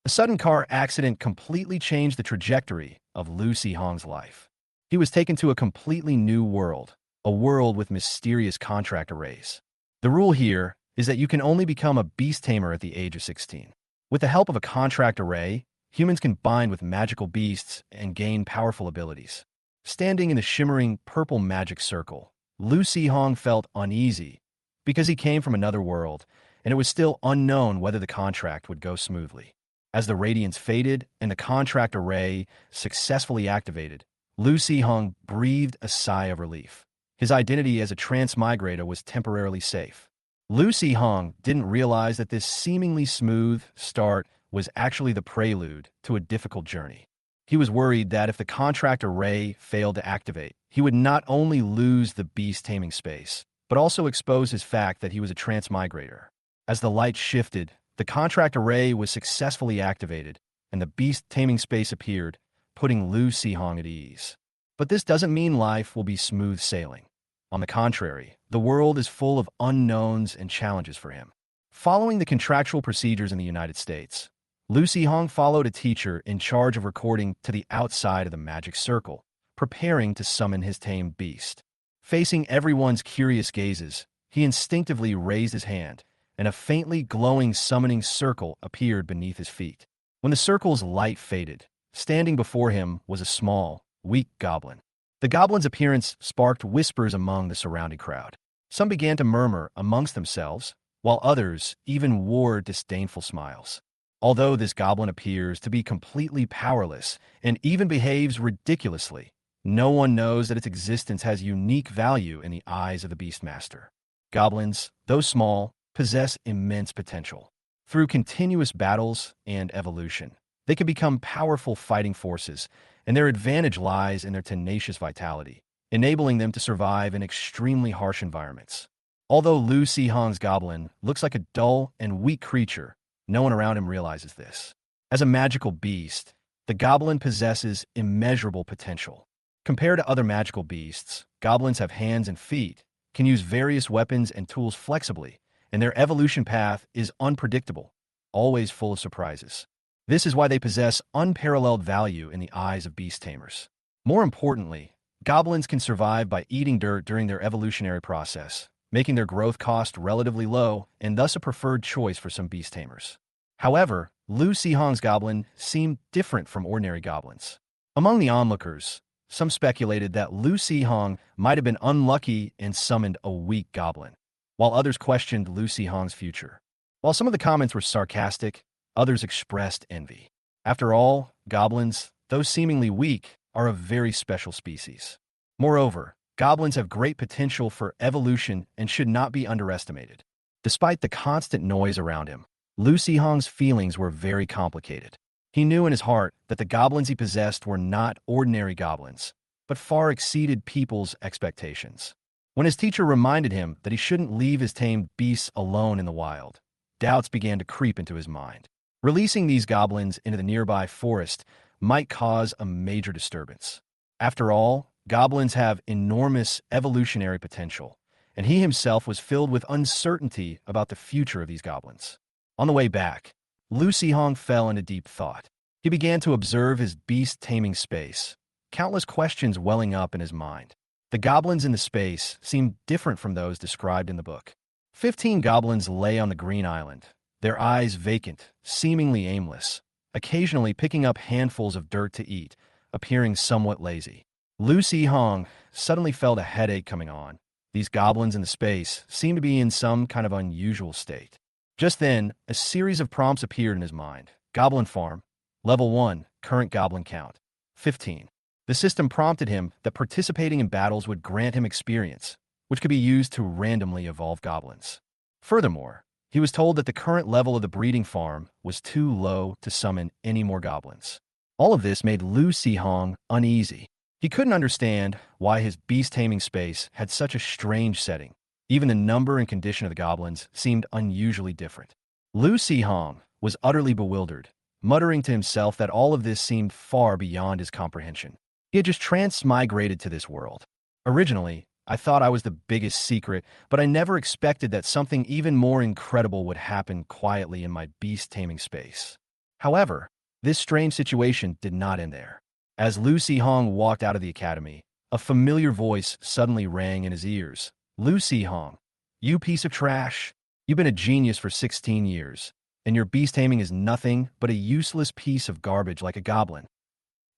A sudden car accident completely changed the trajectory of Lu Hong's life. He was taken to a completely new world, a world with mysterious contract arrays. The rule here is that you can only become a beast tamer at the age of 16. With the help of a contract array, humans can bind with magical beasts and gain powerful abilities. Standing in the shimmering purple magic circle, Lu Hong felt uneasy because he came from another world, and it was still unknown whether the contract would go smoothly. As the radiance faded and the contract array successfully activated, Lu Hong breathed a sigh of relief. His identity as a transmigrator was temporarily safe. Lu Hong didn't realize that this seemingly smooth start was actually the prelude to a difficult journey. He was worried that if the contract array failed to activate, he would not only lose the beast taming space, but also expose his fact that he was a transmigrator. As the light shifted, the contract array was successfully activated, and the beast taming space appeared, putting Lu Hong at ease. But this doesn't mean life will be smooth sailing. On the contrary, the world is full of unknowns and challenges for him. Following the contractual procedures in the United States, Lu Hong followed a teacher in charge of recording to the outside of the magic circle, preparing to summon his tamed beast. Facing everyone's curious gazes, he instinctively raised his hand, and a faintly glowing summoning circle appeared beneath his feet. When the circle's light faded, standing before him was a small, weak goblin. The goblin's appearance sparked whispers among the surrounding crowd. Some began to murmur amongst themselves, while others even wore disdainful smiles. Although this goblin appears to be completely powerless and even behaves ridiculously, no one knows that its existence has unique value in the eyes of the Beastmaster. Goblins, though small, possess immense potential. Through continuous battles and evolution, they can become powerful fighting forces, and their advantage lies in their tenacious vitality, enabling them to survive in extremely harsh environments. Although Lu Hong's goblin looks like a dull and weak creature, no one around him realizes this. As a magical beast, the goblin possesses immeasurable potential. Compared to other magical beasts, goblins have hands and feet, can use various weapons and tools flexibly, and their evolution path is unpredictable, always full of surprises. This is why they possess unparalleled value in the eyes of beast tamers. More importantly, goblins can survive by eating dirt during their evolutionary process, making their growth cost relatively low and thus a preferred choice for some beast tamers. However, Lu Hong's goblin seemed different from ordinary goblins. Among the onlookers, some speculated that Lu Hong might have been unlucky and summoned a weak goblin, while others questioned Lu Hong's future. While some of the comments were sarcastic, others expressed envy. After all, goblins, though seemingly weak, are a very special species. Moreover, goblins have great potential for evolution and should not be underestimated. Despite the constant noise around him, Lu Hong's feelings were very complicated. He knew in his heart that the goblins he possessed were not ordinary goblins, but far exceeded people's expectations. When his teacher reminded him that he shouldn't leave his tamed beasts alone in the wild, doubts began to creep into his mind. Releasing these goblins into the nearby forest might cause a major disturbance. After all, goblins have enormous evolutionary potential, and he himself was filled with uncertainty about the future of these goblins. On the way back, Lu Hong fell into deep thought. He began to observe his beast-taming space, countless questions welling up in his mind. The goblins in the space seemed different from those described in the book. 15 goblins lay on the green island, their eyes vacant, seemingly aimless, occasionally picking up handfuls of dirt to eat, appearing somewhat lazy. Lu Hong suddenly felt a headache coming on. These goblins in the space seemed to be in some kind of unusual state. Just then, a series of prompts appeared in his mind. Goblin Farm, Level 1, current goblin count, 15. The system prompted him that participating in battles would grant him experience, which could be used to randomly evolve goblins. Furthermore, he was told that the current level of the breeding farm was too low to summon any more goblins. All of this made Lu Hong uneasy. He couldn't understand why his beast-taming space had such a strange setting. Even the number and condition of the goblins seemed unusually different. Lu Hong was utterly bewildered, muttering to himself that all of this seemed far beyond his comprehension. He had just transmigrated to this world. Originally, I thought I was the biggest secret, but I never expected that something even more incredible would happen quietly in my beast-taming space. However, this strange situation did not end there. As Lu Hong walked out of the academy, a familiar voice suddenly rang in his ears. Lu Hong, you piece of trash. You've been a genius for 16 years, and your beast taming is nothing but a useless piece of garbage like a goblin.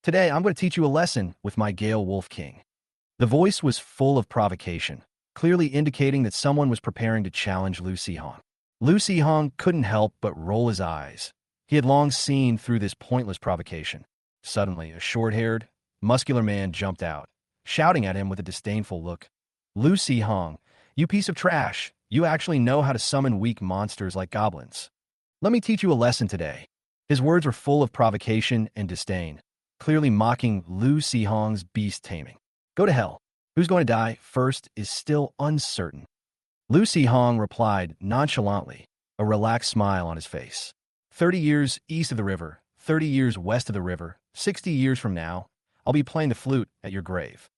Today, I'm going to teach you a lesson with my Gale Wolf King. The voice was full of provocation, clearly indicating that someone was preparing to challenge Lu Hong. Lu Hong couldn't help but roll his eyes. He had long seen through this pointless provocation. Suddenly, a short-haired, muscular man jumped out, shouting at him with a disdainful look. Lu Hong, you piece of trash. You actually know how to summon weak monsters like goblins. Let me teach you a lesson today. His words were full of provocation and disdain, clearly mocking Lu Hong's beast taming. Go to hell. Who's going to die first is still uncertain. Lu Hong replied nonchalantly, a relaxed smile on his face. 30 years east of the river, 30 years west of the river, 60 years from now, I'll be playing the flute at your grave.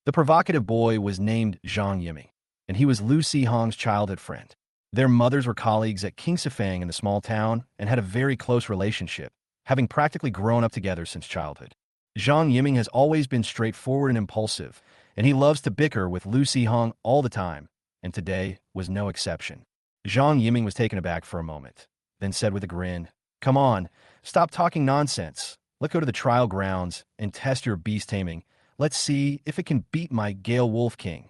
The provocative boy was named Zhang Yiming, and he was Lu Hong's childhood friend. Their mothers were colleagues at King Sifang in the small town and had a very close relationship, having practically grown up together since childhood. Zhang Yiming has always been straightforward and impulsive, and he loves to bicker with Lu Hong all the time, and today was no exception. Zhang Yiming was taken aback for a moment, then said with a grin, "Come on, stop talking nonsense. Let's go to the trial grounds and test your beast taming. Let's see if it can beat my Gale Wolf King."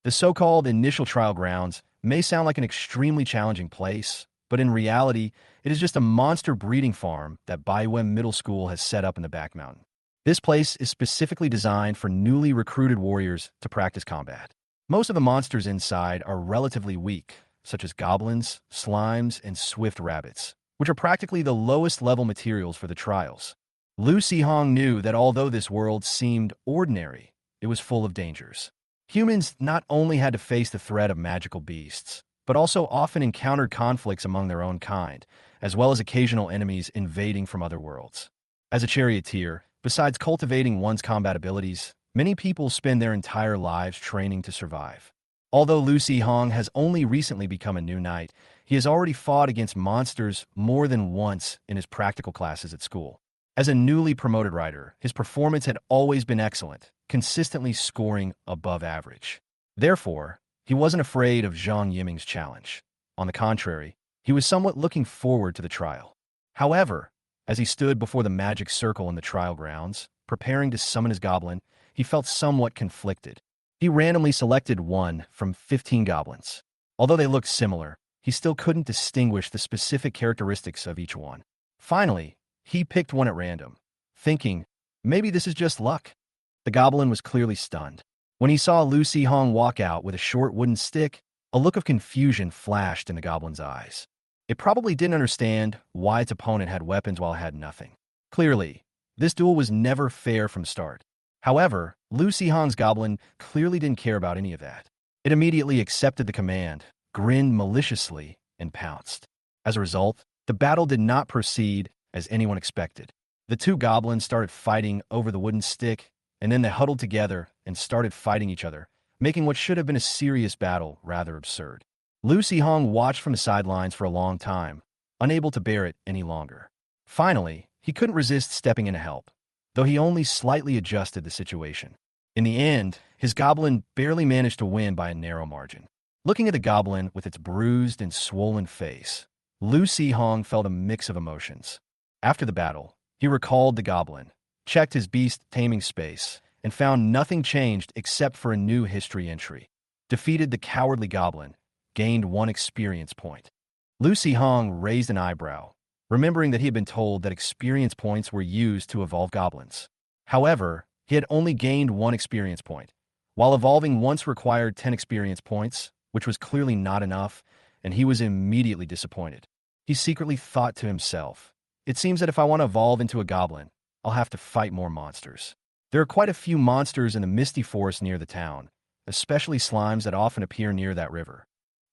The so-called initial trial grounds may sound like an extremely challenging place, but in reality, it is just a monster breeding farm that Baiwen Middle School has set up in the back mountain. This place is specifically designed for newly recruited warriors to practice combat. Most of the monsters inside are relatively weak, such as goblins, slimes, and swift rabbits, which are practically the lowest level materials for the trials. Lu Hong knew that although this world seemed ordinary, it was full of dangers. Humans not only had to face the threat of magical beasts, but also often encountered conflicts among their own kind, as well as occasional enemies invading from other worlds. As a charioteer, besides cultivating one's combat abilities, many people spend their entire lives training to survive. Although Lu Hong has only recently become a new knight, he has already fought against monsters more than once in his practical classes at school. As a newly promoted rider, his performance had always been excellent, consistently scoring above average. Therefore, he wasn't afraid of Zhang Yiming's challenge. On the contrary, he was somewhat looking forward to the trial. However, as he stood before the magic circle in the trial grounds, preparing to summon his goblin, he felt somewhat conflicted. He randomly selected one from 15 goblins. Although they looked similar, he still couldn't distinguish the specific characteristics of each one. Finally, he picked one at random, thinking, maybe this is just luck. The goblin was clearly stunned. When he saw Lu Hong walk out with a short wooden stick, a look of confusion flashed in the goblin's eyes. It probably didn't understand why its opponent had weapons while it had nothing. Clearly, this duel was never fair from start. However, Lu Hong's goblin clearly didn't care about any of that. It immediately accepted the command, grinned maliciously, and pounced. As a result, the battle did not proceed as anyone expected. The two goblins started fighting over the wooden stick, and then they huddled together and started fighting each other, making what should have been a serious battle rather absurd. Lu Hong watched from the sidelines for a long time, unable to bear it any longer. Finally, he couldn't resist stepping in to help, though he only slightly adjusted the situation. In the end, his goblin barely managed to win by a narrow margin. Looking at the goblin with its bruised and swollen face, Lu Hong felt a mix of emotions. After the battle, he recalled the goblin, checked his beast taming space, and found nothing changed except for a new history entry. Defeated the cowardly goblin, gained 1 experience point. Lu Hong raised an eyebrow, remembering that he had been told that experience points were used to evolve goblins. However, he had only gained 1 experience point, while evolving once required 10 experience points, which was clearly not enough, and he was immediately disappointed. He secretly thought to himself, it seems that if I want to evolve into a goblin, I'll have to fight more monsters. There are quite a few monsters in the misty forest near the town, especially slimes that often appear near that river.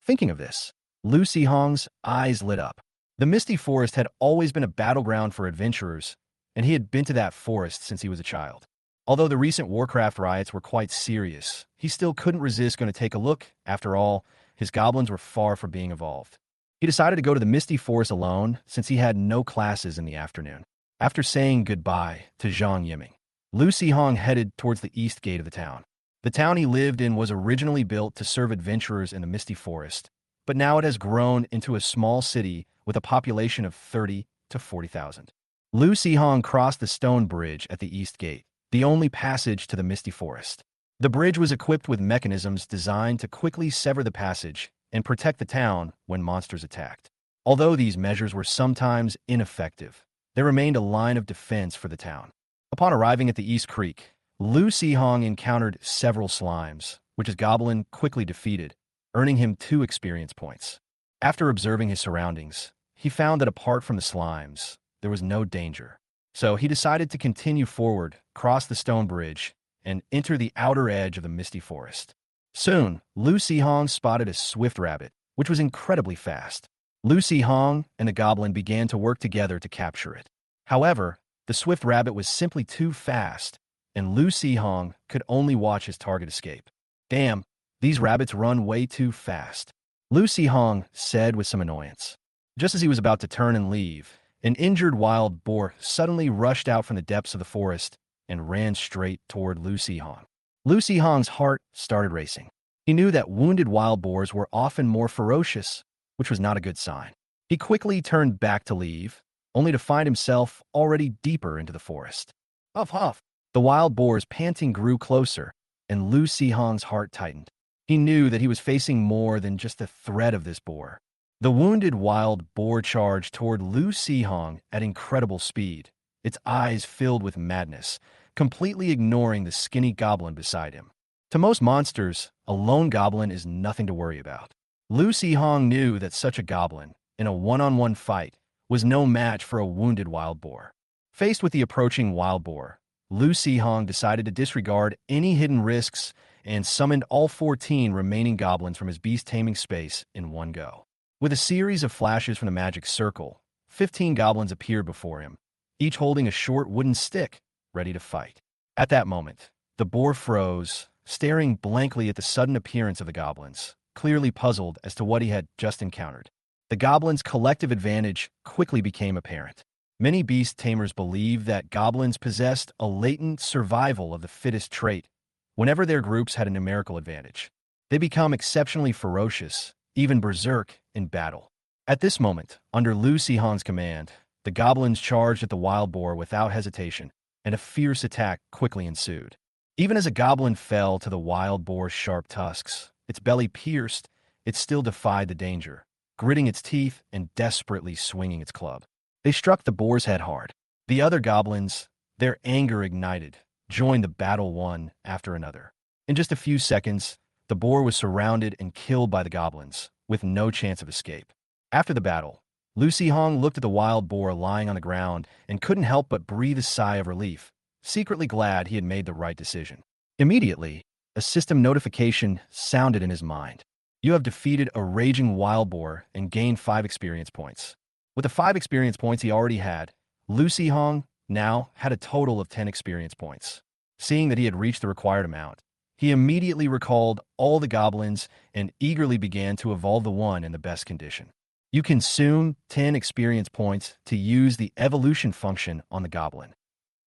Thinking of this, Lu Hong's eyes lit up. The misty forest had always been a battleground for adventurers, and he had been to that forest since he was a child. Although the recent Warcraft riots were quite serious, he still couldn't resist going to take a look. After all, his goblins were far from being evolved. He decided to go to the misty forest alone since he had no classes in the afternoon. After saying goodbye to Zhang Yiming, Lu Sihong headed towards the east gate of the town. The town he lived in was originally built to serve adventurers in the misty forest, but now it has grown into a small city with a population of 30 to 40,000. Lu Sihong crossed the stone bridge at the east gate, the only passage to the misty forest. The bridge was equipped with mechanisms designed to quickly sever the passage and protect the town when monsters attacked. Although these measures were sometimes ineffective, there remained a line of defense for the town. Upon arriving at the East Creek, Lu Sihong encountered several slimes, which his goblin quickly defeated, earning him 2 experience points. After observing his surroundings, he found that apart from the slimes, there was no danger. So he decided to continue forward, cross the stone bridge, and enter the outer edge of the misty forest. Soon, Lu Sihong spotted a swift rabbit, which was incredibly fast. Lu Sihong and the goblin began to work together to capture it. However, the swift rabbit was simply too fast, and Lu Sihong could only watch his target escape. Damn, these rabbits run way too fast, Lu Sihong said with some annoyance. Just as he was about to turn and leave, an injured wild boar suddenly rushed out from the depths of the forest and ran straight toward Lu Sihong. Lu Sihong's heart started racing. He knew that wounded wild boars were often more ferocious, which was not a good sign. He quickly turned back to leave, only to find himself already deeper into the forest. Huff, huff. The wild boar's panting grew closer, and Lu Sihong's heart tightened. He knew that he was facing more than just the threat of this boar. The wounded wild boar charged toward Lu Sihong at incredible speed, its eyes filled with madness, completely ignoring the skinny goblin beside him. To most monsters, a lone goblin is nothing to worry about. Lu Sihong knew that such a goblin, in a one-on-one fight, was no match for a wounded wild boar. Faced with the approaching wild boar, Lu Sihong decided to disregard any hidden risks and summoned all 14 remaining goblins from his beast-taming space in one go. With a series of flashes from the magic circle, 15 goblins appeared before him, each holding a short wooden stick, ready to fight. At that moment, the boar froze, staring blankly at the sudden appearance of the goblins, clearly puzzled as to what he had just encountered. The goblins' collective advantage quickly became apparent. Many beast tamers believed that goblins possessed a latent survival of the fittest trait whenever their groups had a numerical advantage. They become exceptionally ferocious, even berserk, in battle. At this moment, under Lu Sihong's command, the goblins charged at the wild boar without hesitation, and a fierce attack quickly ensued. Even as a goblin fell to the wild boar's sharp tusks, its belly pierced, it still defied the danger, gritting its teeth and desperately swinging its club. They struck the boar's head hard. The other goblins, their anger ignited, joined the battle one after another. In just a few seconds, the boar was surrounded and killed by the goblins, with no chance of escape. After the battle, Lu Sihong looked at the wild boar lying on the ground and couldn't help but breathe a sigh of relief, secretly glad he had made the right decision. Immediately, a system notification sounded in his mind. You have defeated a raging wild boar and gained 5 experience points. With the 5 experience points he already had, Lu Sihong now had a total of 10 experience points. Seeing that he had reached the required amount, he immediately recalled all the goblins and eagerly began to evolve the one in the best condition. You consume 10 experience points to use the evolution function on the goblin.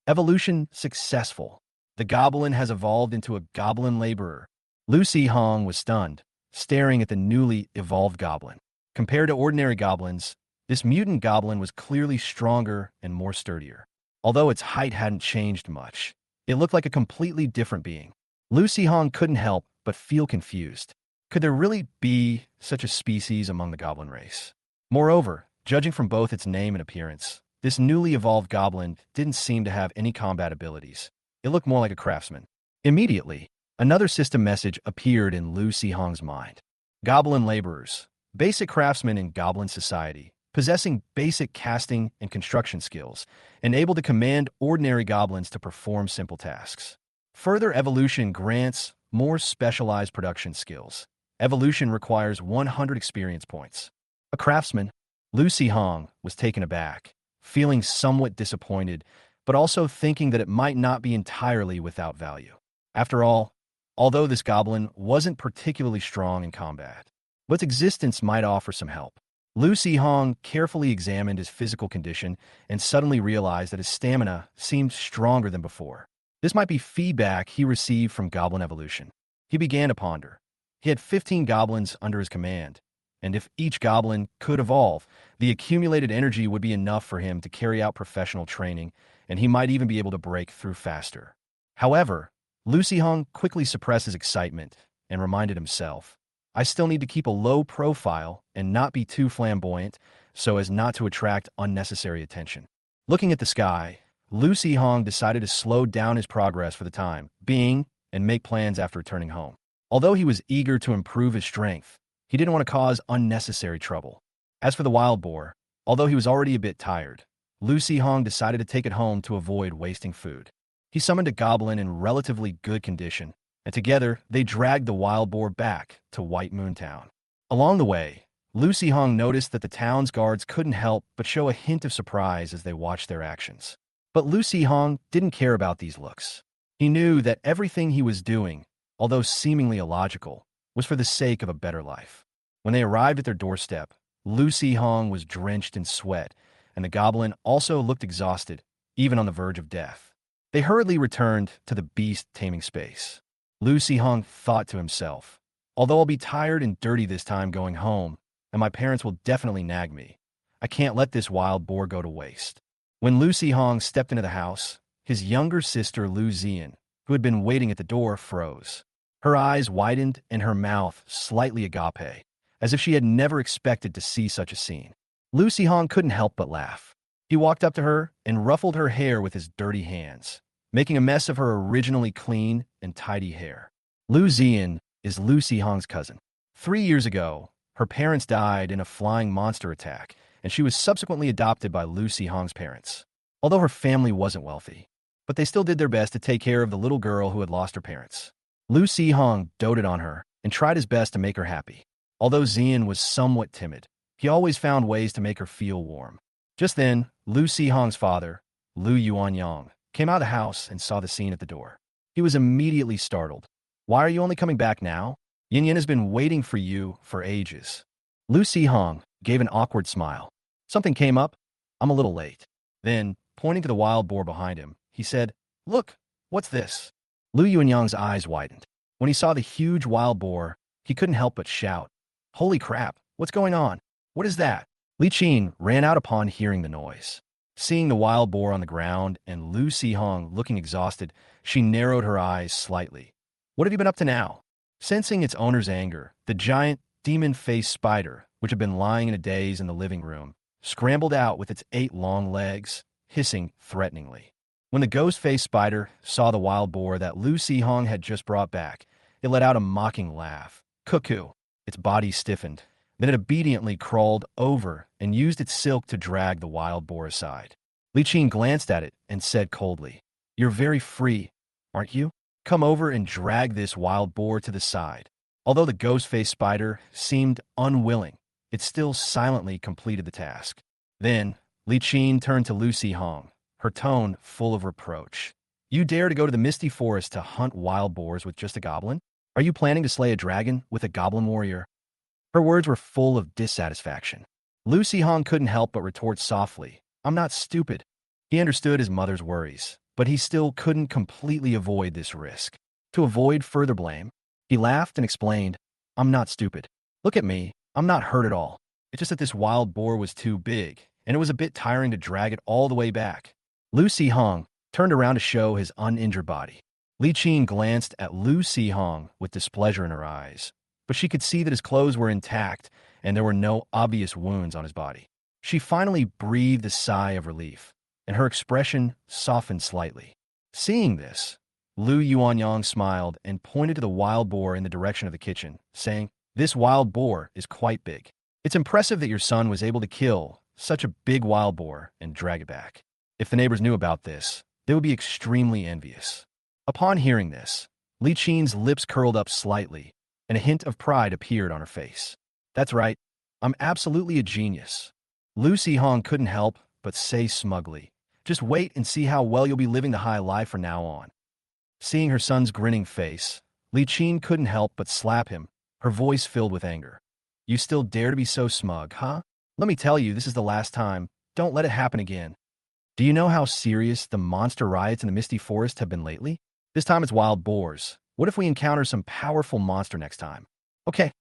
Evolution successful. The goblin has evolved into a goblin laborer. Lu Sihong was stunned, staring at the newly evolved goblin. Compared to ordinary goblins, this mutant goblin was clearly stronger and more sturdier. Although its height hadn't changed much, it looked like a completely different being. Lu Sihong couldn't help but feel confused. Could there really be such a species among the goblin race? Moreover, judging from both its name and appearance, this newly evolved goblin didn't seem to have any combat abilities. It looked more like a craftsman. Immediately, another system message appeared in Lu Sihong's mind. Goblin laborers, basic craftsmen in goblin society, possessing basic casting and construction skills, and able to command ordinary goblins to perform simple tasks. Further evolution grants more specialized production skills. Evolution requires 100 experience points. A craftsman, Lu Sihong was taken aback, feeling somewhat disappointed, but also thinking that it might not be entirely without value. After all, although this goblin wasn't particularly strong in combat, its existence might offer some help. Lu Hong carefully examined his physical condition and suddenly realized that his stamina seemed stronger than before. This might be feedback he received from Goblin evolution. He began to ponder. He had 15 goblins under his command, and if each goblin could evolve, the accumulated energy would be enough for him to carry out professional training, and he might even be able to break through faster. However, Lu Hong quickly suppressed his excitement and reminded himself, I still need to keep a low profile and not be too flamboyant so as not to attract unnecessary attention. Looking at the sky, Lu Hong decided to slow down his progress for the time being and make plans after returning home. Although he was eager to improve his strength, he didn't want to cause unnecessary trouble. As for the wild boar, although he was already a bit tired, Lu Hong decided to take it home to avoid wasting food. He summoned a goblin in relatively good condition, and together they dragged the wild boar back to White Moon Town. Along the way, Lu Hong noticed that the town's guards couldn't help but show a hint of surprise as they watched their actions. But Lu Hong didn't care about these looks. He knew that everything he was doing, although seemingly illogical, was for the sake of a better life. When they arrived at their doorstep, Lu Hong was drenched in sweat, and the goblin also looked exhausted, even on the verge of death. They hurriedly returned to the beast-taming space. Lu Hong thought to himself, although I'll be tired and dirty this time going home, and my parents will definitely nag me, I can't let this wild boar go to waste. When Lu Hong stepped into the house, his younger sister Lu Zian, who had been waiting at the door, froze. Her eyes widened and her mouth slightly agape, as if she had never expected to see such a scene. Lu Hong couldn't help but laugh. He walked up to her and ruffled her hair with his dirty hands, making a mess of her originally clean and tidy hair. Lu Zian is Lu Hong's cousin. 3 years ago, her parents died in a flying monster attack, and she was subsequently adopted by Lu Hong's parents. Although her family wasn't wealthy, but they still did their best to take care of the little girl who had lost her parents. Lu Hong doted on her and tried his best to make her happy. Although Zian was somewhat timid, he always found ways to make her feel warm. Just then, Lu Hong's father, Lu Yuanyang, came out of the house and saw the scene at the door. He was immediately startled. Why are you only coming back now? Yin Yin has been waiting for you for ages. Lu Hong gave an awkward smile. Something came up? I'm a little late. Then, pointing to the wild boar behind him, he said, Look, what's this? Lu Yuanyang's eyes widened. When he saw the huge wild boar, he couldn't help but shout, Holy crap, what's going on? What is that? Li Qin ran out upon hearing the noise. Seeing the wild boar on the ground and Lu Hong looking exhausted, she narrowed her eyes slightly. What have you been up to now? Sensing its owner's anger, the giant, demon-faced spider, which had been lying in a daze in the living room, scrambled out with its 8 long legs, hissing threateningly. When the ghost-faced spider saw the wild boar that Lu Hong had just brought back, it let out a mocking laugh. Cuckoo! Its body stiffened. Then it obediently crawled over and used its silk to drag the wild boar aside. Li Qin glanced at it and said coldly, You're very free, aren't you? Come over and drag this wild boar to the side. Although the ghost-faced spider seemed unwilling, it still silently completed the task. Then, Li Qin turned to Lu Hong, her tone full of reproach. You dare to go to the misty forest to hunt wild boars with just a goblin? Are you planning to slay a dragon with a goblin warrior? Her words were full of dissatisfaction. Lu Hong couldn't help but retort softly, I'm not stupid. He understood his mother's worries, but he still couldn't completely avoid this risk. To avoid further blame, he laughed and explained, I'm not stupid. Look at me, I'm not hurt at all. It's just that this wild boar was too big, and it was a bit tiring to drag it all the way back. Lu Hong turned around to show his uninjured body. Li Qin glanced at Lu Hong with displeasure in her eyes, but she could see that his clothes were intact and there were no obvious wounds on his body. She finally breathed a sigh of relief, and her expression softened slightly. Seeing this, Lu Yuanyang smiled and pointed to the wild boar in the direction of the kitchen, saying, This wild boar is quite big. It's impressive that your son was able to kill such a big wild boar and drag it back. If the neighbors knew about this, they would be extremely envious. Upon hearing this, Li Qin's lips curled up slightly, and a hint of pride appeared on her face. That's right, I'm absolutely a genius. Lu Hong couldn't help but say smugly, Just wait and see how well you'll be living the high life from now on. Seeing her son's grinning face, Li Qin couldn't help but slap him, her voice filled with anger. You still dare to be so smug, huh? Let me tell you, this is the last time. Don't let it happen again. Do you know how serious the monster riots in the Misty Forest have been lately? This time it's wild boars. What if we encounter some powerful monster next time? Okay,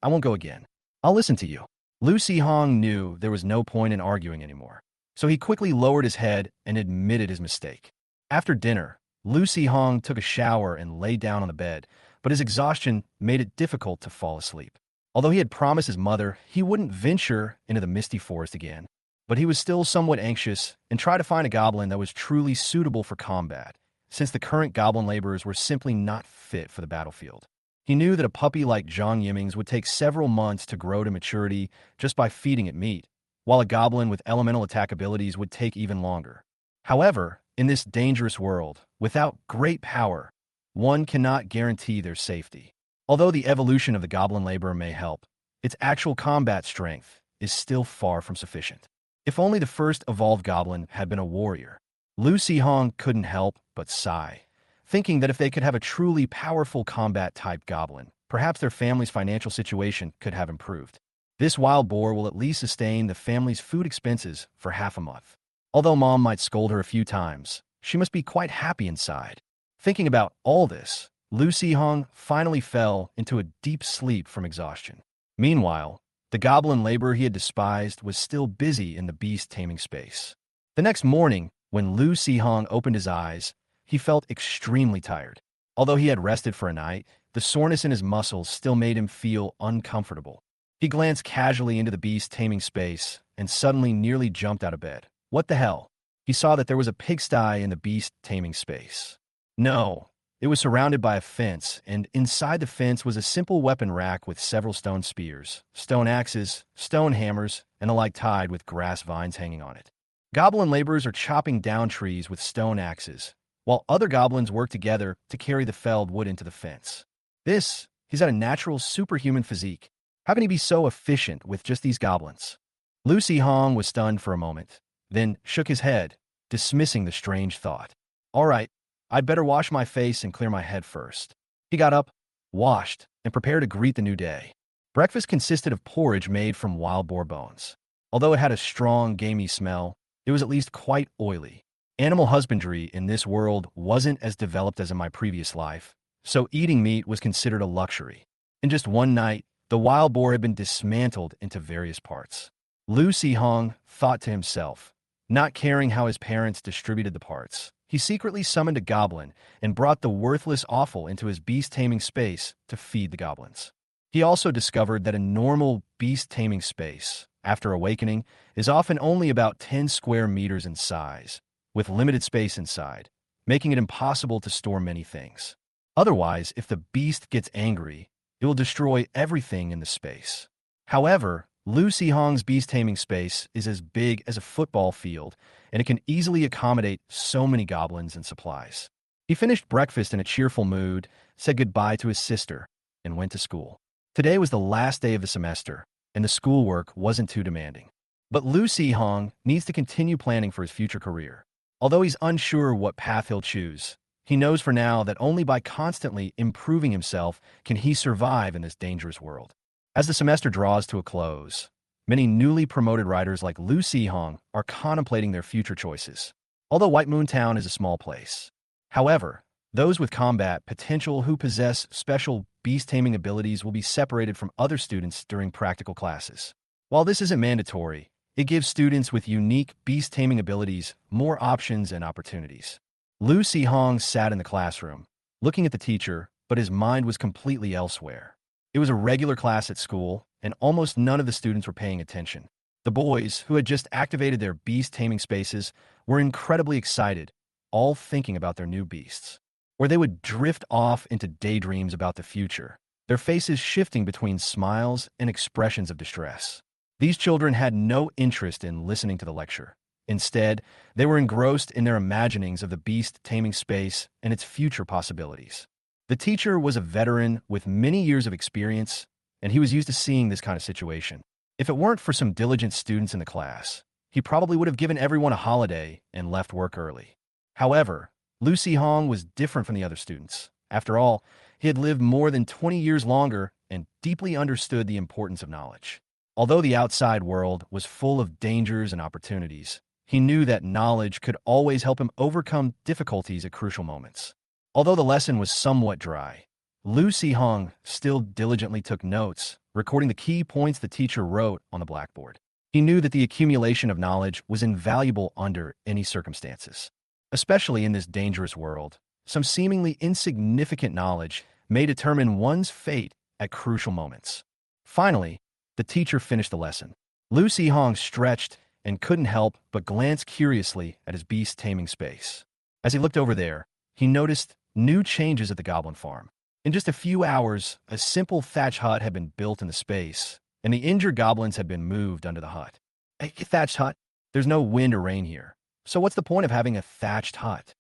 I won't go again. I'll listen to you. Lucy Hong knew there was no point in arguing anymore, so he quickly lowered his head and admitted his mistake. After dinner, Lucy Hong took a shower and lay down on the bed, but his exhaustion made it difficult to fall asleep. Although he had promised his mother he wouldn't venture into the Misty Forest again, but he was still somewhat anxious and tried to find a goblin that was truly suitable for combat, since the current goblin laborers were simply not fit for the battlefield. He knew that a puppy like Zhang Yiming's would take several months to grow to maturity just by feeding it meat, while a goblin with elemental attack abilities would take even longer. However, in this dangerous world, without great power, one cannot guarantee their safety. Although the evolution of the goblin laborer may help, its actual combat strength is still far from sufficient. If only the first evolved goblin had been a warrior. Lucy Hong couldn't help but sigh, thinking that if they could have a truly powerful combat-type goblin, perhaps their family's financial situation could have improved. This wild boar will at least sustain the family's food expenses for half a month. Although Mom might scold her a few times, she must be quite happy inside. Thinking about all this, Lucy Hong finally fell into a deep sleep from exhaustion. Meanwhile, the goblin laborer he had despised was still busy in the beast-taming space. The next morning, when Lucy Hong opened his eyes, he felt extremely tired. Although he had rested for a night, the soreness in his muscles still made him feel uncomfortable. He glanced casually into the beast-taming space and suddenly nearly jumped out of bed. What the hell? He saw that there was a pigsty in the beast-taming space. No, it was surrounded by a fence, and inside the fence was a simple weapon rack with several stone spears, stone axes, stone hammers, and a like tied with grass vines hanging on it. Goblin laborers are chopping down trees with stone axes, while other goblins work together to carry the felled wood into the fence. He's got a natural superhuman physique. How can he be so efficient with just these goblins? Lucy Hong was stunned for a moment, then shook his head, dismissing the strange thought. All right, I'd better wash my face and clear my head first. He got up, washed, and prepared to greet the new day. Breakfast consisted of porridge made from wild boar bones. Although it had a strong, gamey smell, it was at least quite oily. Animal husbandry in this world wasn't as developed as in my previous life, so eating meat was considered a luxury. In just one night, the wild boar had been dismantled into various parts. Lucy Hong thought to himself, not caring how his parents distributed the parts. He secretly summoned a goblin and brought the worthless offal into his beast-taming space to feed the goblins. He also discovered that a normal beast-taming space, after awakening, is often only about 10 square meters in size, with limited space inside, making it impossible to store many things. Otherwise, if the beast gets angry, it will destroy everything in the space. However, Lucy Hong's beast-taming space is as big as a football field, and it can easily accommodate so many goblins and supplies. He finished breakfast in a cheerful mood, said goodbye to his sister, and went to school. Today was the last day of the semester, and the schoolwork wasn't too demanding. But Lucy Hong needs to continue planning for his future career. Although he's unsure what path he'll choose, he knows for now that only by constantly improving himself can he survive in this dangerous world. As the semester draws to a close, many newly promoted writers like Lucy Hong are contemplating their future choices. Although White Moon Town is a small place. However, those with combat potential who possess special beast-taming abilities will be separated from other students during practical classes. While this isn't mandatory, it gives students with unique beast-taming abilities more options and opportunities. Lucy Hong sat in the classroom, looking at the teacher, but his mind was completely elsewhere. It was a regular class at school, and almost none of the students were paying attention. The boys, who had just activated their beast-taming spaces, were incredibly excited, all thinking about their new beasts. Or they would drift off into daydreams about the future, their faces shifting between smiles and expressions of distress. These children had no interest in listening to the lecture. Instead, they were engrossed in their imaginings of the beast-taming space and its future possibilities. The teacher was a veteran with many years of experience, and he was used to seeing this kind of situation. If it weren't for some diligent students in the class, he probably would have given everyone a holiday and left work early. However, Lucy Hong was different from the other students. After all, he had lived more than 20 years longer and deeply understood the importance of knowledge. Although the outside world was full of dangers and opportunities, he knew that knowledge could always help him overcome difficulties at crucial moments. Although the lesson was somewhat dry, Lu Si-hong still diligently took notes, recording the key points the teacher wrote on the blackboard. He knew that the accumulation of knowledge was invaluable under any circumstances. Especially in this dangerous world, some seemingly insignificant knowledge may determine one's fate at crucial moments. Finally, the teacher finished the lesson. Lu Si-hong stretched and couldn't help but glance curiously at his beast-taming space. As he looked over there, he noticed new changes at the goblin farm. In just a few hours, a simple thatch hut had been built in the space, and the injured goblins had been moved under the hut. A thatched hut? There's no wind or rain here, so what's the point of having a thatched hut?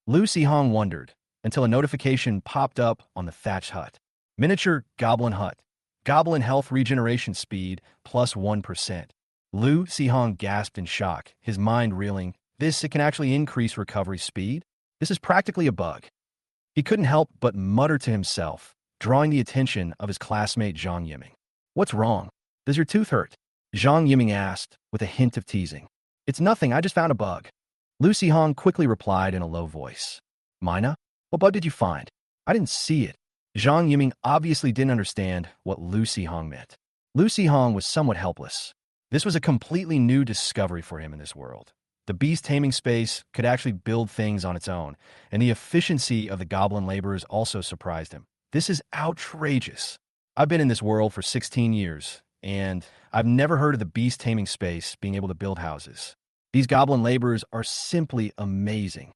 Lu Si-hong wondered, until a notification popped up on the thatched hut. Miniature Goblin Hut. Goblin health regeneration speed plus 1%. Lu Si-hong gasped in shock, his mind reeling. It can actually increase recovery speed? This is practically a bug. He couldn't help but mutter to himself, drawing the attention of his classmate Zhang Yiming. What's wrong? Does your tooth hurt? Zhang Yiming asked, with a hint of teasing. It's nothing, I just found a bug. Lu Si-hong quickly replied in a low voice. Mina? What bug did you find? I didn't see it. Zhang Yiming obviously didn't understand what Lu Si-hong meant. Lu Si-hong was somewhat helpless. This was a completely new discovery for him in this world. The beast taming space could actually build things on its own, and the efficiency of the goblin laborers also surprised him. This is outrageous. I've been in this world for 16 years, and I've never heard of the beast taming space being able to build houses. These goblin laborers are simply amazing.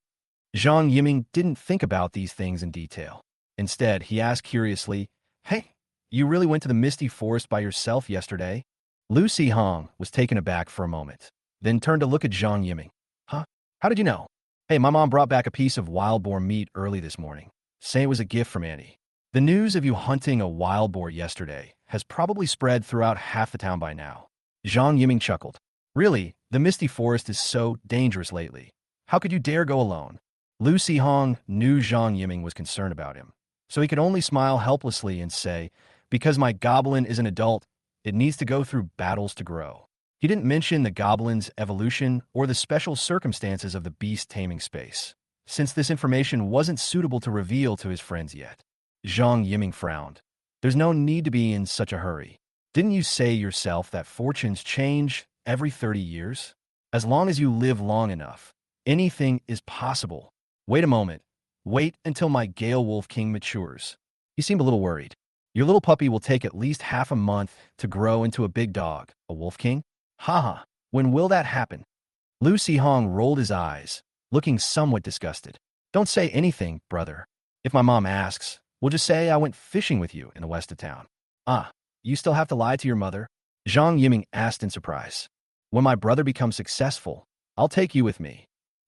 Zhang Yiming didn't think about these things in detail. Instead, he asked curiously, Hey, you really went to the Misty Forest by yourself yesterday? Lu Si-hong was taken aback for a moment, then turned to look at Zhang Yiming. Huh? How did you know? Hey, my mom brought back a piece of wild boar meat early this morning. Say it was a gift from Annie. The news of you hunting a wild boar yesterday has probably spread throughout half the town by now. Zhang Yiming chuckled. Really, the Misty Forest is so dangerous lately. How could you dare go alone? Lu Si-hong knew Zhang Yiming was concerned about him, so he could only smile helplessly and say, Because my goblin is an adult, it needs to go through battles to grow. He didn't mention the goblin's evolution or the special circumstances of the beast taming space, since this information wasn't suitable to reveal to his friends yet. Zhang Yiming frowned. There's no need to be in such a hurry. Didn't you say yourself that fortunes change every 30 years? As long as you live long enough, anything is possible. Wait a moment. Wait until my Gale Wolf King matures. He seemed a little worried. Your little puppy will take at least half a month to grow into a big dog, a Wolf King? Haha, when will that happen? Lu Si-hong rolled his eyes, looking somewhat disgusted. Don't say anything, brother. If my mom asks, we'll just say I went fishing with you in the west of town. Ah, you still have to lie to your mother? Zhang Yiming asked in surprise. When my brother becomes successful, I'll take you with me.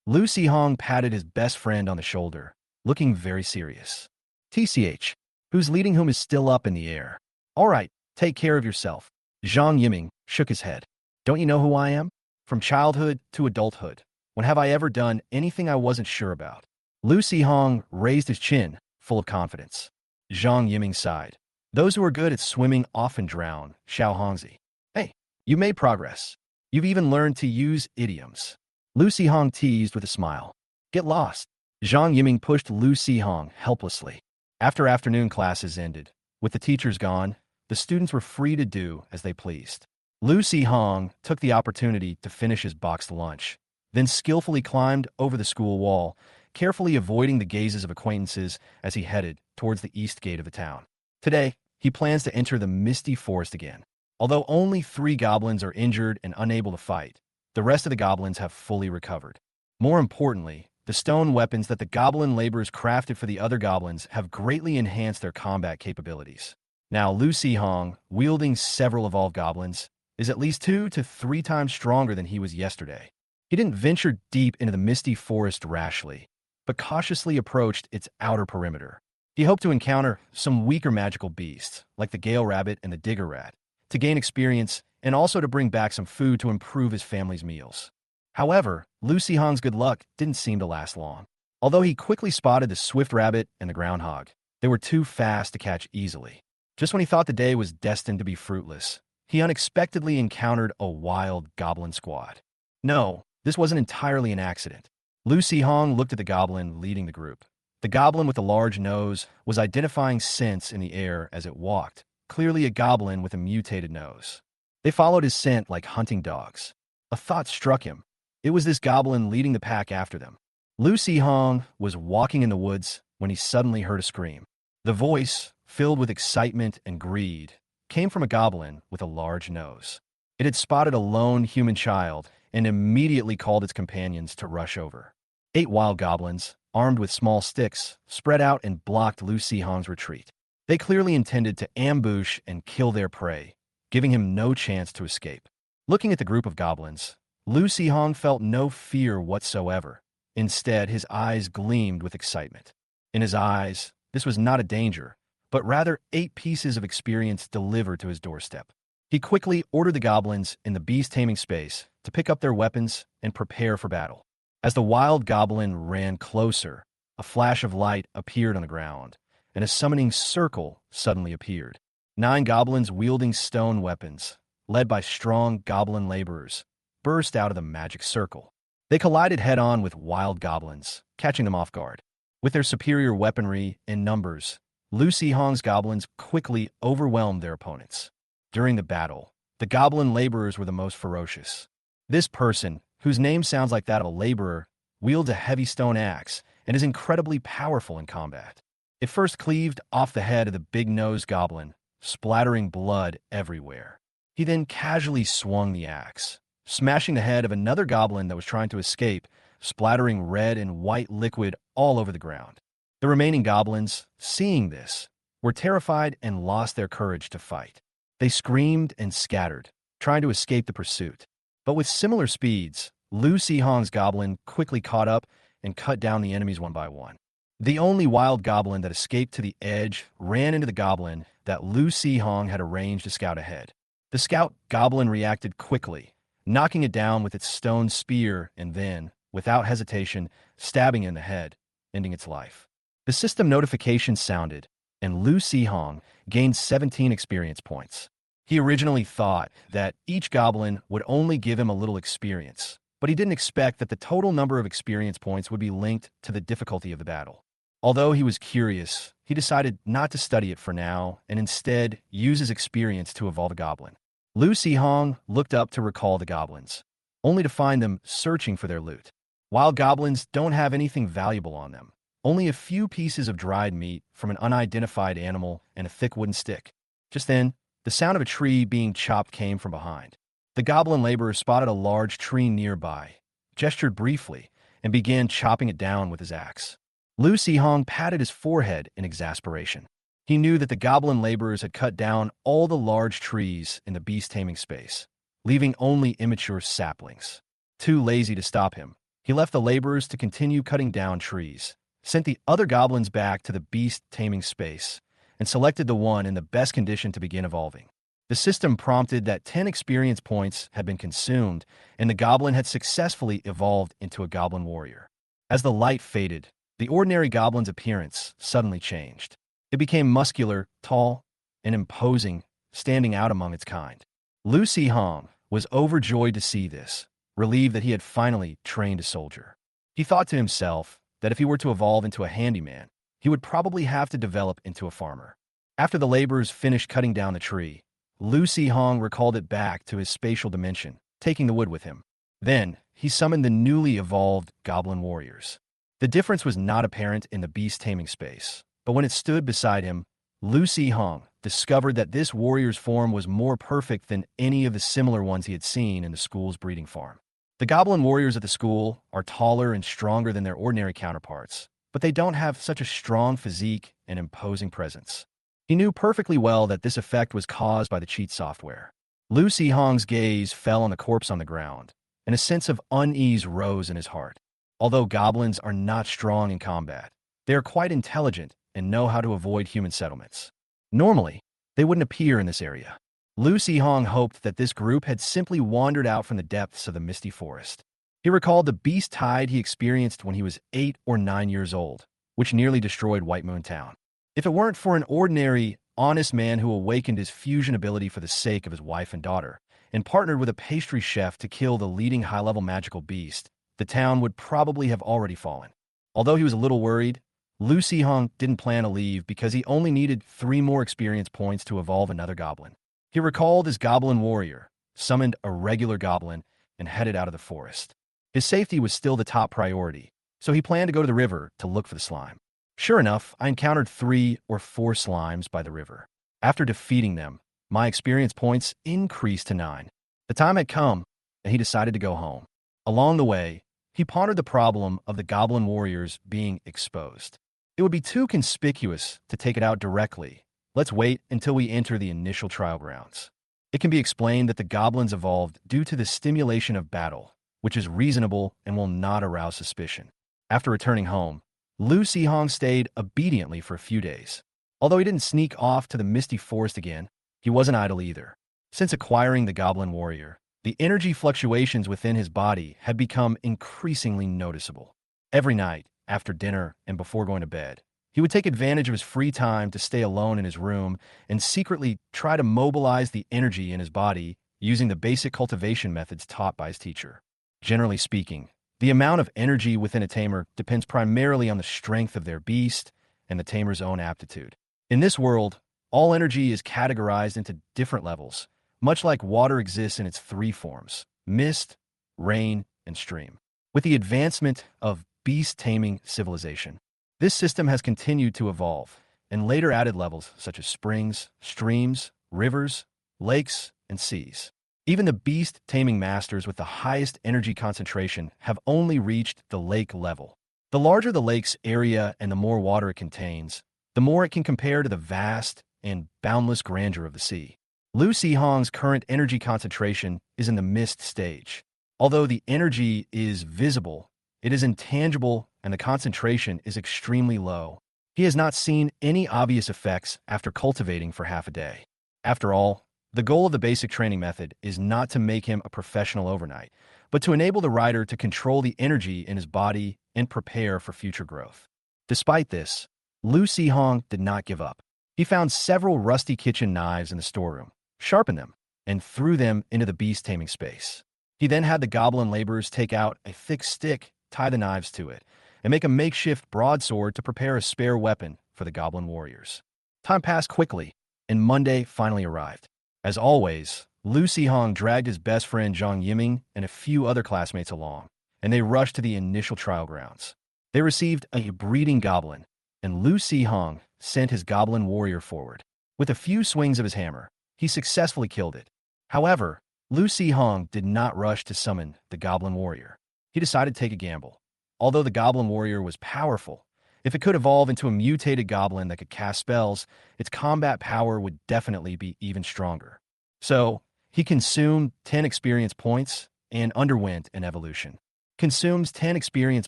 Lu Si-hong patted his best friend on the shoulder, looking very serious. TCH, who's leading whom is still up in the air. All right, take care of yourself. Zhang Yiming shook his head. Don't you know who I am? From childhood to adulthood. When have I ever done anything I wasn't sure about? Lu Si-hong raised his chin, full of confidence. Zhang Yiming sighed. Those who are good at swimming often drown, Xiao Hongzi. Hey, you made progress. You've even learned to use idioms. Lu Si-hong teased with a smile. Get lost. Zhang Yiming pushed Lu Si-hong helplessly. After afternoon classes ended, with the teachers gone, the students were free to do as they pleased. Lu Si-hong took the opportunity to finish his boxed lunch, then skillfully climbed over the school wall, carefully avoiding the gazes of acquaintances as he headed towards the east gate of the town. Today, he plans to enter the Misty Forest again. Although only 3 goblins are injured and unable to fight, the rest of the goblins have fully recovered. More importantly, the stone weapons that the goblin laborers crafted for the other goblins have greatly enhanced their combat capabilities. Now, Lu Si-hong, wielding several evolved goblins, is at least 2 to 3 times stronger than he was yesterday. He didn't venture deep into the Misty Forest rashly, but cautiously approached its outer perimeter. He hoped to encounter some weaker magical beasts, like the Gale Rabbit and the Digger Rat, to gain experience and also to bring back some food to improve his family's meals. However, Lu Si-hong's good luck didn't seem to last long. Although he quickly spotted the Swift Rabbit and the Groundhog, they were too fast to catch easily. Just when he thought the day was destined to be fruitless, he unexpectedly encountered a wild goblin squad. No, this wasn't entirely an accident. Lu Hong looked at the goblin leading the group. The goblin with the large nose was identifying scents in the air as it walked, clearly a goblin with a mutated nose. They followed his scent like hunting dogs. A thought struck him. It was this goblin leading the pack after them. Lu Hong was walking in the woods when he suddenly heard a scream. The voice, filled with excitement and greed, came from a goblin with a large nose. It had spotted a lone human child and immediately called its companions to rush over. 8 wild goblins, armed with small sticks, spread out and blocked Lu Hong's retreat. They clearly intended to ambush and kill their prey, giving him no chance to escape. Looking at the group of goblins, Lu Hong felt no fear whatsoever. Instead, his eyes gleamed with excitement. In his eyes, this was not a danger, but rather 8 pieces of experience delivered to his doorstep. He quickly ordered the goblins in the beast-taming space to pick up their weapons and prepare for battle. As the wild goblin ran closer, a flash of light appeared on the ground, and a summoning circle suddenly appeared. 9 goblins wielding stone weapons, led by strong goblin laborers, burst out of the magic circle. They collided head-on with wild goblins, catching them off guard. With their superior weaponry and numbers, Lu Hong's goblins quickly overwhelmed their opponents. During the battle, the goblin laborers were the most ferocious. This person, whose name sounds like that of a laborer, wields a heavy stone axe and is incredibly powerful in combat. It first cleaved off the head of the big-nosed goblin, splattering blood everywhere. He then casually swung the axe, smashing the head of another goblin that was trying to escape, splattering red and white liquid all over the ground. The remaining goblins, seeing this, were terrified and lost their courage to fight. They screamed and scattered, trying to escape the pursuit. But with similar speeds, Lu Hong's goblin quickly caught up and cut down the enemies one by one. The only wild goblin that escaped to the edge ran into the goblin that Lu Hong had arranged to scout ahead. The scout goblin reacted quickly, knocking it down with its stone spear and then, without hesitation, stabbing it in the head, ending its life. The system notification sounded, and Lu Hong gained 17 experience points. He originally thought that each goblin would only give him a little experience, but he didn't expect that the total number of experience points would be linked to the difficulty of the battle. Although he was curious, he decided not to study it for now and instead use his experience to evolve a goblin. Lu Hong looked up to recall the goblins, only to find them searching for their loot. Wild goblins don't have anything valuable on them, only a few pieces of dried meat from an unidentified animal and a thick wooden stick. Just then, the sound of a tree being chopped came from behind. The goblin laborer spotted a large tree nearby, gestured briefly, and began chopping it down with his axe. Lu Hong patted his forehead in exasperation. He knew that the goblin laborers had cut down all the large trees in the beast-taming space, leaving only immature saplings. Too lazy to stop him, he left the laborers to continue cutting down trees, sent the other goblins back to the beast-taming space, and selected the one in the best condition to begin evolving. The system prompted that 10 experience points had been consumed, and the goblin had successfully evolved into a goblin warrior. As the light faded, the ordinary goblin's appearance suddenly changed. It became muscular, tall, and imposing, standing out among its kind. Lu Hong was overjoyed to see this, relieved that he had finally trained a soldier. He thought to himself that if he were to evolve into a handyman, he would probably have to develop into a farmer. After the laborers finished cutting down the tree, Lu Hong recalled it back to his spatial dimension, taking the wood with him. Then, he summoned the newly evolved goblin warriors. The difference was not apparent in the beast-taming space, but when it stood beside him, Lu Hong discovered that this warrior's form was more perfect than any of the similar ones he had seen in the school's breeding farm. The goblin warriors at the school are taller and stronger than their ordinary counterparts, but they don't have such a strong physique and imposing presence. He knew perfectly well that this effect was caused by the cheat software. Lu Hong's gaze fell on the corpse on the ground, and a sense of unease rose in his heart. Although goblins are not strong in combat, they are quite intelligent and know how to avoid human settlements. Normally, they wouldn't appear in this area. Lu Hong hoped that this group had simply wandered out from the depths of the misty forest. He recalled the beast tide he experienced when he was 8 or 9 years old, which nearly destroyed White Moon Town. If it weren't for an ordinary, honest man who awakened his fusion ability for the sake of his wife and daughter, and partnered with a pastry chef to kill the leading high-level magical beast, the town would probably have already fallen. Although he was a little worried, Lu Sihong didn't plan to leave because he only needed 3 more experience points to evolve another goblin. He recalled his goblin warrior, summoned a regular goblin, and headed out of the forest. His safety was still the top priority, so he planned to go to the river to look for the slime. Sure enough, I encountered 3 or 4 slimes by the river. After defeating them, my experience points increased to 9. The time had come, and he decided to go home. Along the way, he pondered the problem of the goblin warriors being exposed. It would be too conspicuous to take it out directly. Let's wait until we enter the initial trial grounds. It can be explained that the goblins evolved due to the stimulation of battle, which is reasonable and will not arouse suspicion. After returning home, Lu Sihong stayed obediently for a few days. Although he didn't sneak off to the misty forest again, he wasn't idle either. Since acquiring the goblin warrior, the energy fluctuations within his body had become increasingly noticeable. Every night, after dinner and before going to bed, he would take advantage of his free time to stay alone in his room and secretly try to mobilize the energy in his body using the basic cultivation methods taught by his teacher. Generally speaking, the amount of energy within a tamer depends primarily on the strength of their beast and the tamer's own aptitude. In this world, all energy is categorized into different levels, much like water exists in its 3 forms: mist, rain, and stream. With the advancement of beast-taming civilization, this system has continued to evolve, and later added levels such as springs, streams, rivers, lakes, and seas. Even the beast-taming masters with the highest energy concentration have only reached the lake level. The larger the lake's area and the more water it contains, the more it can compare to the vast and boundless grandeur of the sea. Lu Sihong's current energy concentration is in the mist stage. Although the energy is visible, it is intangible and the concentration is extremely low. He has not seen any obvious effects after cultivating for half a day. After all, the goal of the basic training method is not to make him a professional overnight, but to enable the rider to control the energy in his body and prepare for future growth. Despite this, Lu Sihong did not give up. He found several rusty kitchen knives in the storeroom, sharpened them, and threw them into the beast-taming space. He then had the goblin laborers take out a thick stick, tie the knives to it, and make a makeshift broadsword to prepare a spare weapon for the goblin warriors. Time passed quickly, and Monday finally arrived. As always, Lu Sihong dragged his best friend Zhang Yiming and a few other classmates along, and they rushed to the initial trial grounds. They received a breeding goblin, and Lu Sihong sent his goblin warrior forward. With a few swings of his hammer, he successfully killed it. However, Lu Sihong did not rush to summon the goblin warrior. He decided to take a gamble. Although the goblin warrior was powerful, if it could evolve into a mutated goblin that could cast spells, its combat power would definitely be even stronger. So, he consumed 10 experience points and underwent an evolution. Consumes 10 experience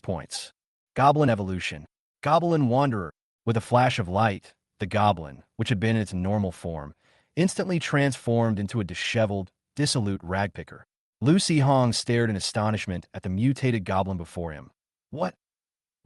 points. Goblin evolution. Goblin wanderer. With a flash of light, the goblin, which had been in its normal form, instantly transformed into a disheveled, dissolute ragpicker. Lu Sihong stared in astonishment at the mutated goblin before him. What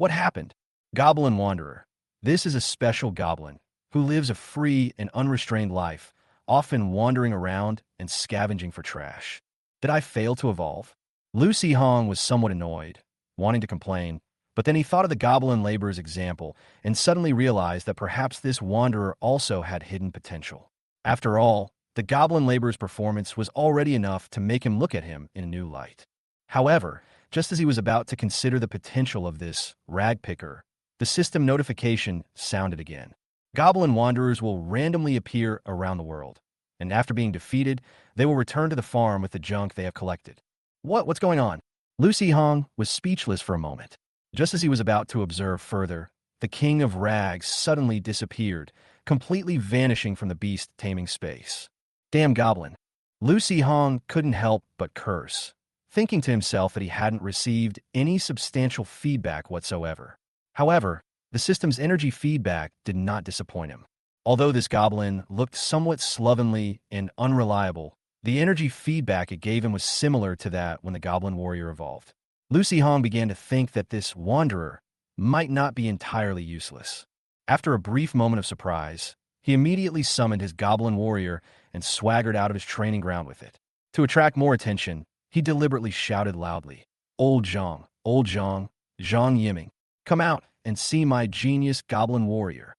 happened? Goblin Wanderer. This is a special goblin who lives a free and unrestrained life, often wandering around and scavenging for trash. Did I fail to evolve? Lu Sihong was somewhat annoyed, wanting to complain, but then he thought of the goblin laborer's example and suddenly realized that perhaps this wanderer also had hidden potential. After all, the goblin laborer's performance was already enough to make him look at him in a new light. However, just as he was about to consider the potential of this ragpicker, the system notification sounded again. Goblin wanderers will randomly appear around the world, and after being defeated, they will return to the farm with the junk they have collected. What's going on? Lu Sihong was speechless for a moment. Just as he was about to observe further, the king of rags suddenly disappeared, completely vanishing from the beast-taming space. Damn goblin. Lu Sihong couldn't help but curse, thinking to himself that he hadn't received any substantial feedback whatsoever. However, the system's energy feedback did not disappoint him. Although this goblin looked somewhat slovenly and unreliable, the energy feedback it gave him was similar to that when the goblin warrior evolved. Lu Sihong began to think that this wanderer might not be entirely useless. After a brief moment of surprise, He immediately summoned his goblin warrior and swaggered out of his training ground with it. To attract more attention, he deliberately shouted loudly, Old Zhang, Zhang Yiming, come out and see my genius goblin warrior.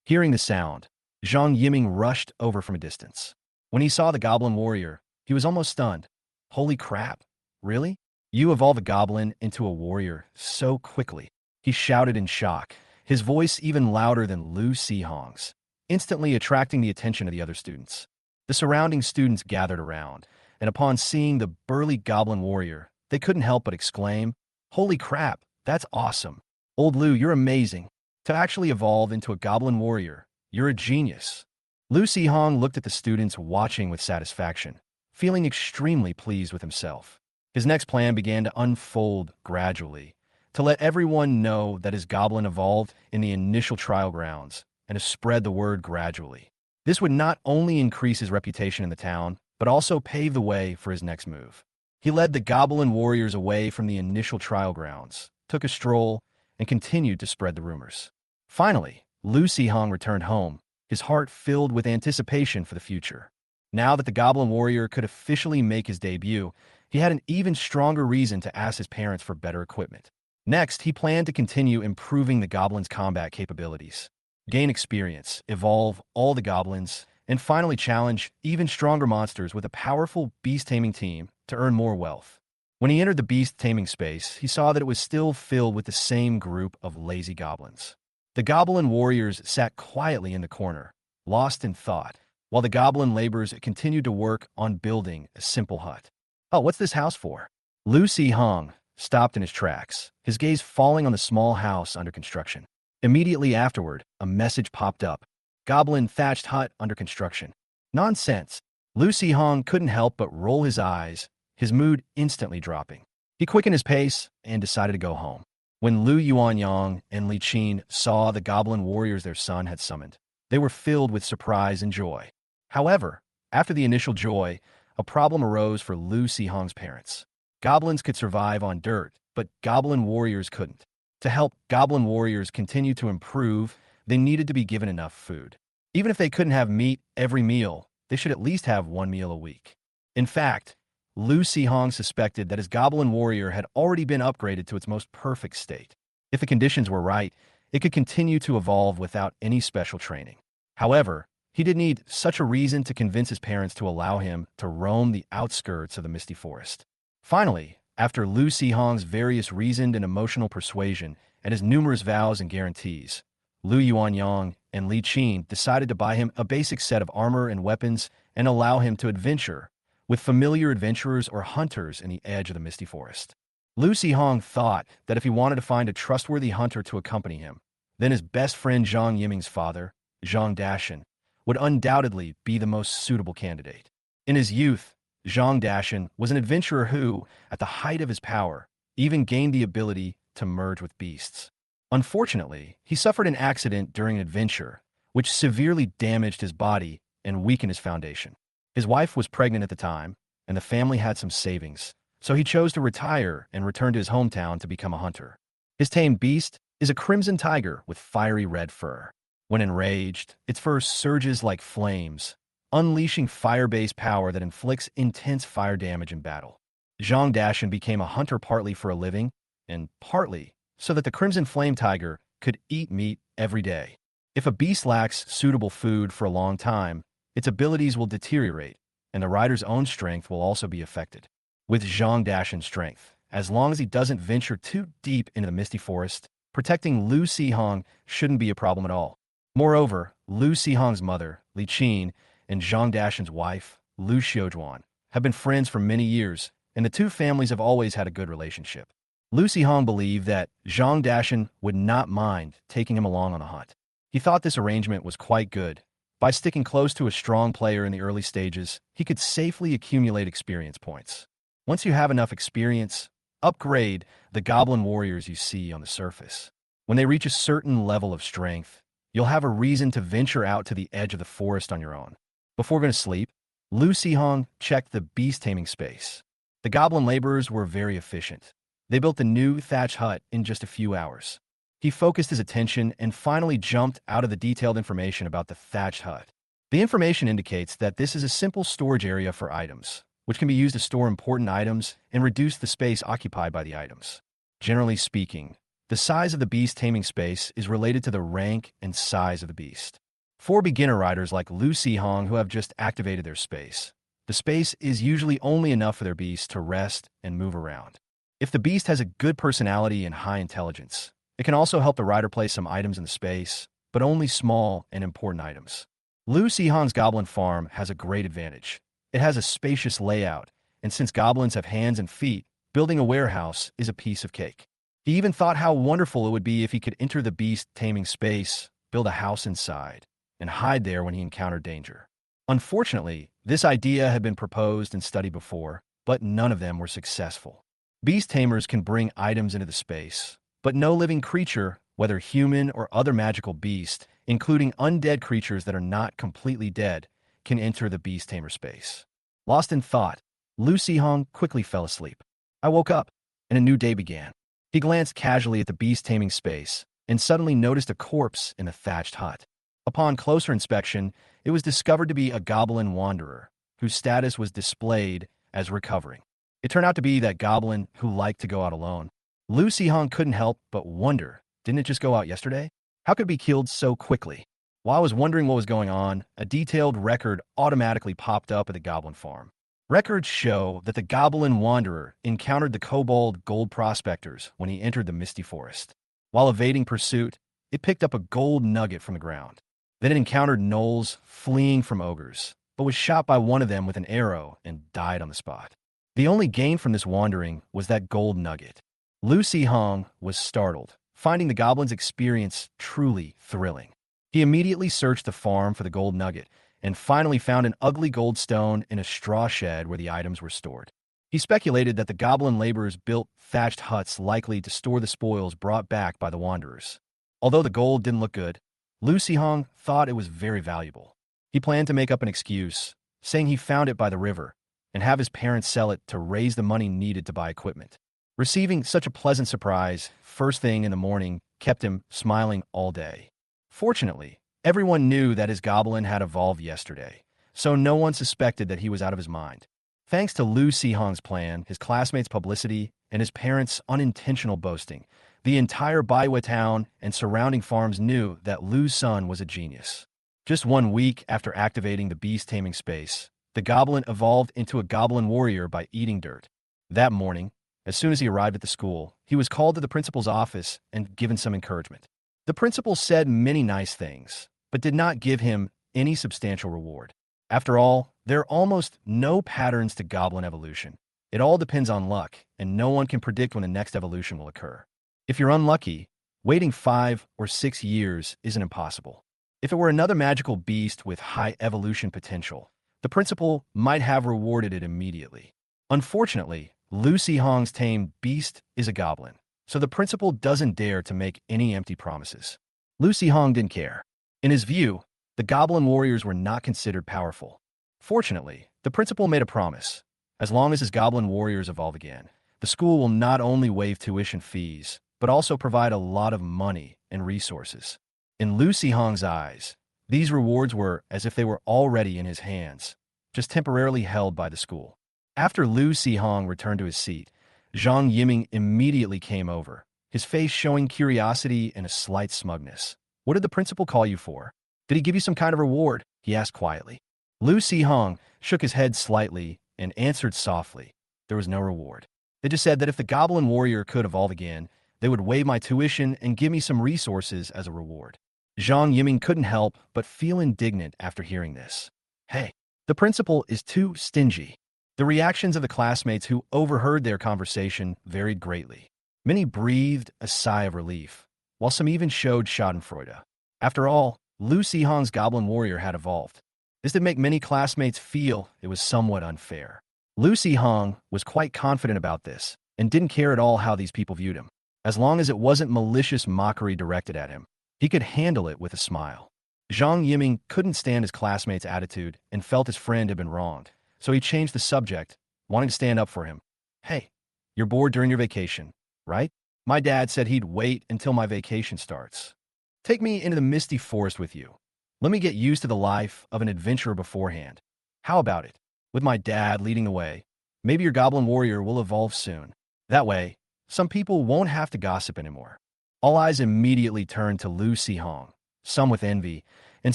Hearing the sound, Zhang Yiming rushed over from a distance. When he saw the goblin warrior, he was almost stunned. Holy crap, really? You evolve a goblin into a warrior so quickly. He shouted in shock, his voice even louder than Lu Sihong's, instantly attracting the attention of the other students. The surrounding students gathered around, and upon seeing the burly goblin warrior, they couldn't help but exclaim, Holy crap, that's awesome. Old Lu, you're amazing. To actually evolve into a goblin warrior, you're a genius. Lu Sihong looked at the students watching with satisfaction, feeling extremely pleased with himself. His next plan began to unfold gradually, to let everyone know that his goblin evolved in the initial trial grounds, and to spread the word gradually. This would not only increase his reputation in the town, but also pave the way for his next move. He led the goblin warriors away from the initial trial grounds, took a stroll, and continued to spread the rumors. Finally, Lu Sihong returned home, his heart filled with anticipation for the future. Now that the goblin warrior could officially make his debut, he had an even stronger reason to ask his parents for better equipment. Next, he planned to continue improving the goblin's combat capabilities, gain experience, evolve all the goblins, and finally challenge even stronger monsters with a powerful beast-taming team to earn more wealth. When he entered the beast-taming space, he saw that it was still filled with the same group of lazy goblins. The goblin warriors sat quietly in the corner, lost in thought, while the goblin laborers continued to work on building a simple hut. Oh, what's this house for? Lu Sihong stopped in his tracks, his gaze falling on the small house under construction. Immediately afterward, a message popped up. Goblin thatched hut under construction. Nonsense. Lu Sihong couldn't help but roll his eyes, his mood instantly dropping. He quickened his pace and decided to go home. When Lu Yuanyang and Li Qin saw the goblin warriors their son had summoned, they were filled with surprise and joy. However, after the initial joy, a problem arose for Lu Sihong's parents. Goblins could survive on dirt, but goblin warriors couldn't. To help goblin warriors continue to improve, they needed to be given enough food. Even if they couldn't have meat every meal, they should at least have one meal a week. In fact, Lu Sihong suspected that his goblin warrior had already been upgraded to its most perfect state. If the conditions were right, it could continue to evolve without any special training. However, he did need such a reason to convince his parents to allow him to roam the outskirts of the misty forest. Finally, after Lu Sihong's various reasoned and emotional persuasion and his numerous vows and guarantees, Lu Yuanyang and Li Qin decided to buy him a basic set of armor and weapons and allow him to adventure with familiar adventurers or hunters in the edge of the misty forest. Lu Sihong thought that if he wanted to find a trustworthy hunter to accompany him, then his best friend Zhang Yiming's father, Zhang Dashan, would undoubtedly be the most suitable candidate. In his youth, Zhang Dashan was an adventurer who, at the height of his power, even gained the ability to merge with beasts. Unfortunately, he suffered an accident during an adventure, which severely damaged his body and weakened his foundation. His wife was pregnant at the time, and the family had some savings, so he chose to retire and return to his hometown to become a hunter. His tamed beast is a crimson tiger with fiery red fur. When enraged, its fur surges like flames, unleashing fire-based power that inflicts intense fire damage in battle. Zhang Dashan became a hunter partly for a living, and partly so that the Crimson Flame Tiger could eat meat every day. If a beast lacks suitable food for a long time, its abilities will deteriorate, and the rider's own strength will also be affected. With Zhang Dashan's strength, as long as he doesn't venture too deep into the misty forest, protecting Lu Sihong shouldn't be a problem at all. Moreover, Lu Sihong's mother, Li Qin, and Zhang Dashan's wife, Lu Xiaojuan, have been friends for many years, and the two families have always had a good relationship. Lu Sihong believed that Zhang Dashan would not mind taking him along on the hunt. He thought this arrangement was quite good. By sticking close to a strong player in the early stages, he could safely accumulate experience points. Once you have enough experience, upgrade the goblin warriors you see on the surface. When they reach a certain level of strength, you'll have a reason to venture out to the edge of the forest on your own. Before going to sleep, Lu Sihong checked the beast-taming space. The goblin laborers were very efficient. They built a new thatch hut in just a few hours. He focused his attention and finally jumped out of the detailed information about the thatched hut. The information indicates that this is a simple storage area for items, which can be used to store important items and reduce the space occupied by the items. Generally speaking, the size of the beast taming space is related to the rank and size of the beast. For beginner riders like Lu Sihong who have just activated their space, the space is usually only enough for their beast to rest and move around. If the beast has a good personality and high intelligence, it can also help the rider place some items in the space, but only small and important items. Lu Sihong's Goblin Farm has a great advantage. It has a spacious layout, and since goblins have hands and feet, building a warehouse is a piece of cake. He even thought how wonderful it would be if he could enter the beast taming space, build a house inside, and hide there when he encountered danger. Unfortunately, this idea had been proposed and studied before, but none of them were successful. Beast tamers can bring items into the space, but no living creature, whether human or other magical beast, including undead creatures that are not completely dead, can enter the beast tamer space. Lost in thought, Lu Sihong quickly fell asleep. I woke up, and a new day began. He glanced casually at the beast taming space and suddenly noticed a corpse in the thatched hut. Upon closer inspection, it was discovered to be a goblin wanderer, whose status was displayed as recovering. It turned out to be that goblin who liked to go out alone. Lu Sihong couldn't help but wonder, didn't it just go out yesterday? How could it be killed so quickly? While I was wondering what was going on, a detailed record automatically popped up at the Goblin Farm. Records show that the Goblin Wanderer encountered the kobold gold prospectors when he entered the misty forest. While evading pursuit, it picked up a gold nugget from the ground. Then it encountered gnolls fleeing from ogres, but was shot by one of them with an arrow and died on the spot. The only gain from this wandering was that gold nugget. Lu Sihong was startled, finding the goblin's experience truly thrilling. He immediately searched the farm for the gold nugget and finally found an ugly gold stone in a straw shed where the items were stored. He speculated that the goblin laborers built thatched huts likely to store the spoils brought back by the wanderers. Although the gold didn't look good, Lu Sihong thought it was very valuable. He planned to make up an excuse, saying he found it by the river, and have his parents sell it to raise the money needed to buy equipment. Receiving such a pleasant surprise first thing in the morning kept him smiling all day. Fortunately, everyone knew that his goblin had evolved yesterday, so no one suspected that he was out of his mind. Thanks to Lu Sihong's plan, his classmates' publicity, and his parents' unintentional boasting, the entire Baiwa town and surrounding farms knew that Lu's son was a genius. Just 1 week after activating the beast taming space, the goblin evolved into a goblin warrior by eating dirt. That morning, as soon as he arrived at the school, he was called to the principal's office and given some encouragement. The principal said many nice things, but did not give him any substantial reward. After all, there are almost no patterns to goblin evolution. It all depends on luck, and no one can predict when the next evolution will occur. If you're unlucky, waiting 5 or 6 years isn't impossible. If it were another magical beast with high evolution potential, the principal might have rewarded it immediately. Unfortunately, Lu Sihong's tamed beast is a goblin, so the principal doesn't dare to make any empty promises. Lu Sihong didn't care. In his view, the goblin warriors were not considered powerful. Fortunately, the principal made a promise. As long as his goblin warriors evolve again, the school will not only waive tuition fees, but also provide a lot of money and resources. In Lu Sihong's eyes, these rewards were as if they were already in his hands, just temporarily held by the school. After Lu Sihong returned to his seat, Zhang Yiming immediately came over, his face showing curiosity and a slight smugness. "What did the principal call you for? Did he give you some kind of reward?" he asked quietly. Lu Sihong shook his head slightly and answered softly. There was no reward. They just said that if the goblin warrior could evolve again, they would waive my tuition and give me some resources as a reward. Zhang Yiming couldn't help but feel indignant after hearing this. Hey, the principal is too stingy. The reactions of the classmates who overheard their conversation varied greatly. Many breathed a sigh of relief, while some even showed schadenfreude. After all, Lu Sihong's goblin warrior had evolved. This did make many classmates feel it was somewhat unfair. Lu Sihong was quite confident about this and didn't care at all how these people viewed him. As long as it wasn't malicious mockery directed at him, he could handle it with a smile. Zhang Yiming couldn't stand his classmate's attitude and felt his friend had been wronged, so he changed the subject, wanting to stand up for him. Hey, you're bored during your vacation, right? My dad said he'd wait until my vacation starts. Take me into the misty forest with you. Let me get used to the life of an adventurer beforehand. How about it? With my dad leading the way, maybe your goblin warrior will evolve soon. That way, some people won't have to gossip anymore. All eyes immediately turned to Lu Hong, some with envy, and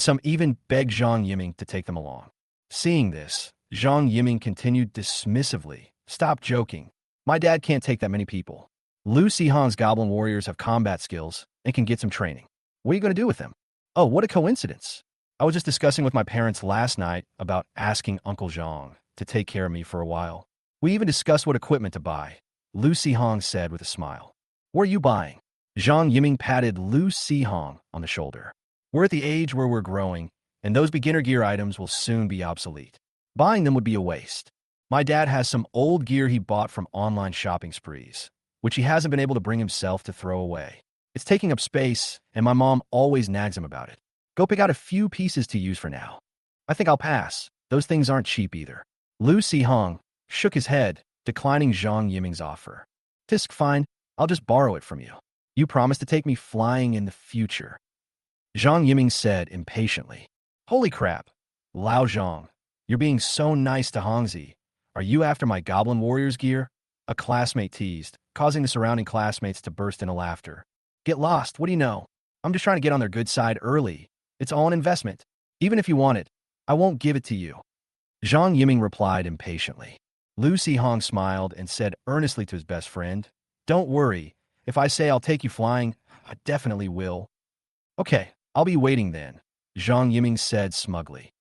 some even begged Zhang Yiming to take them along. Seeing this, Zhang Yiming continued dismissively, "Stop joking. My dad can't take that many people. Lu Hong's goblin warriors have combat skills and can get some training. What are you going to do with them?" "Oh, what a coincidence. I was just discussing with my parents last night about asking Uncle Zhang to take care of me for a while. We even discussed what equipment to buy," Lu Hong said with a smile. "What are you buying?" Zhang Yiming patted Lu Hong on the shoulder. "We're at the age where we're growing, and those beginner gear items will soon be obsolete. Buying them would be a waste. My dad has some old gear he bought from online shopping sprees, which he hasn't been able to bring himself to throw away. It's taking up space, and my mom always nags him about it. Go pick out a few pieces to use for now. I think I'll pass. Those things aren't cheap either." Lu Hong shook his head, declining Zhang Yiming's offer. "Tisk, fine. I'll just borrow it from you. You promise to take me flying in the future," Zhang Yiming said impatiently. "Holy crap. Lao Zhang, you're being so nice to Hongzi. Are you after my Goblin Warriors gear?" a classmate teased, causing the surrounding classmates to burst into laughter. "Get lost, what do you know? I'm just trying to get on their good side early. It's all an investment. Even if you want it, I won't give it to you," Zhang Yiming replied impatiently. Lu Hong smiled and said earnestly to his best friend, "Don't worry. If I say I'll take you flying, I definitely will." "Okay, I'll be waiting then," Zhang Yiming said smugly.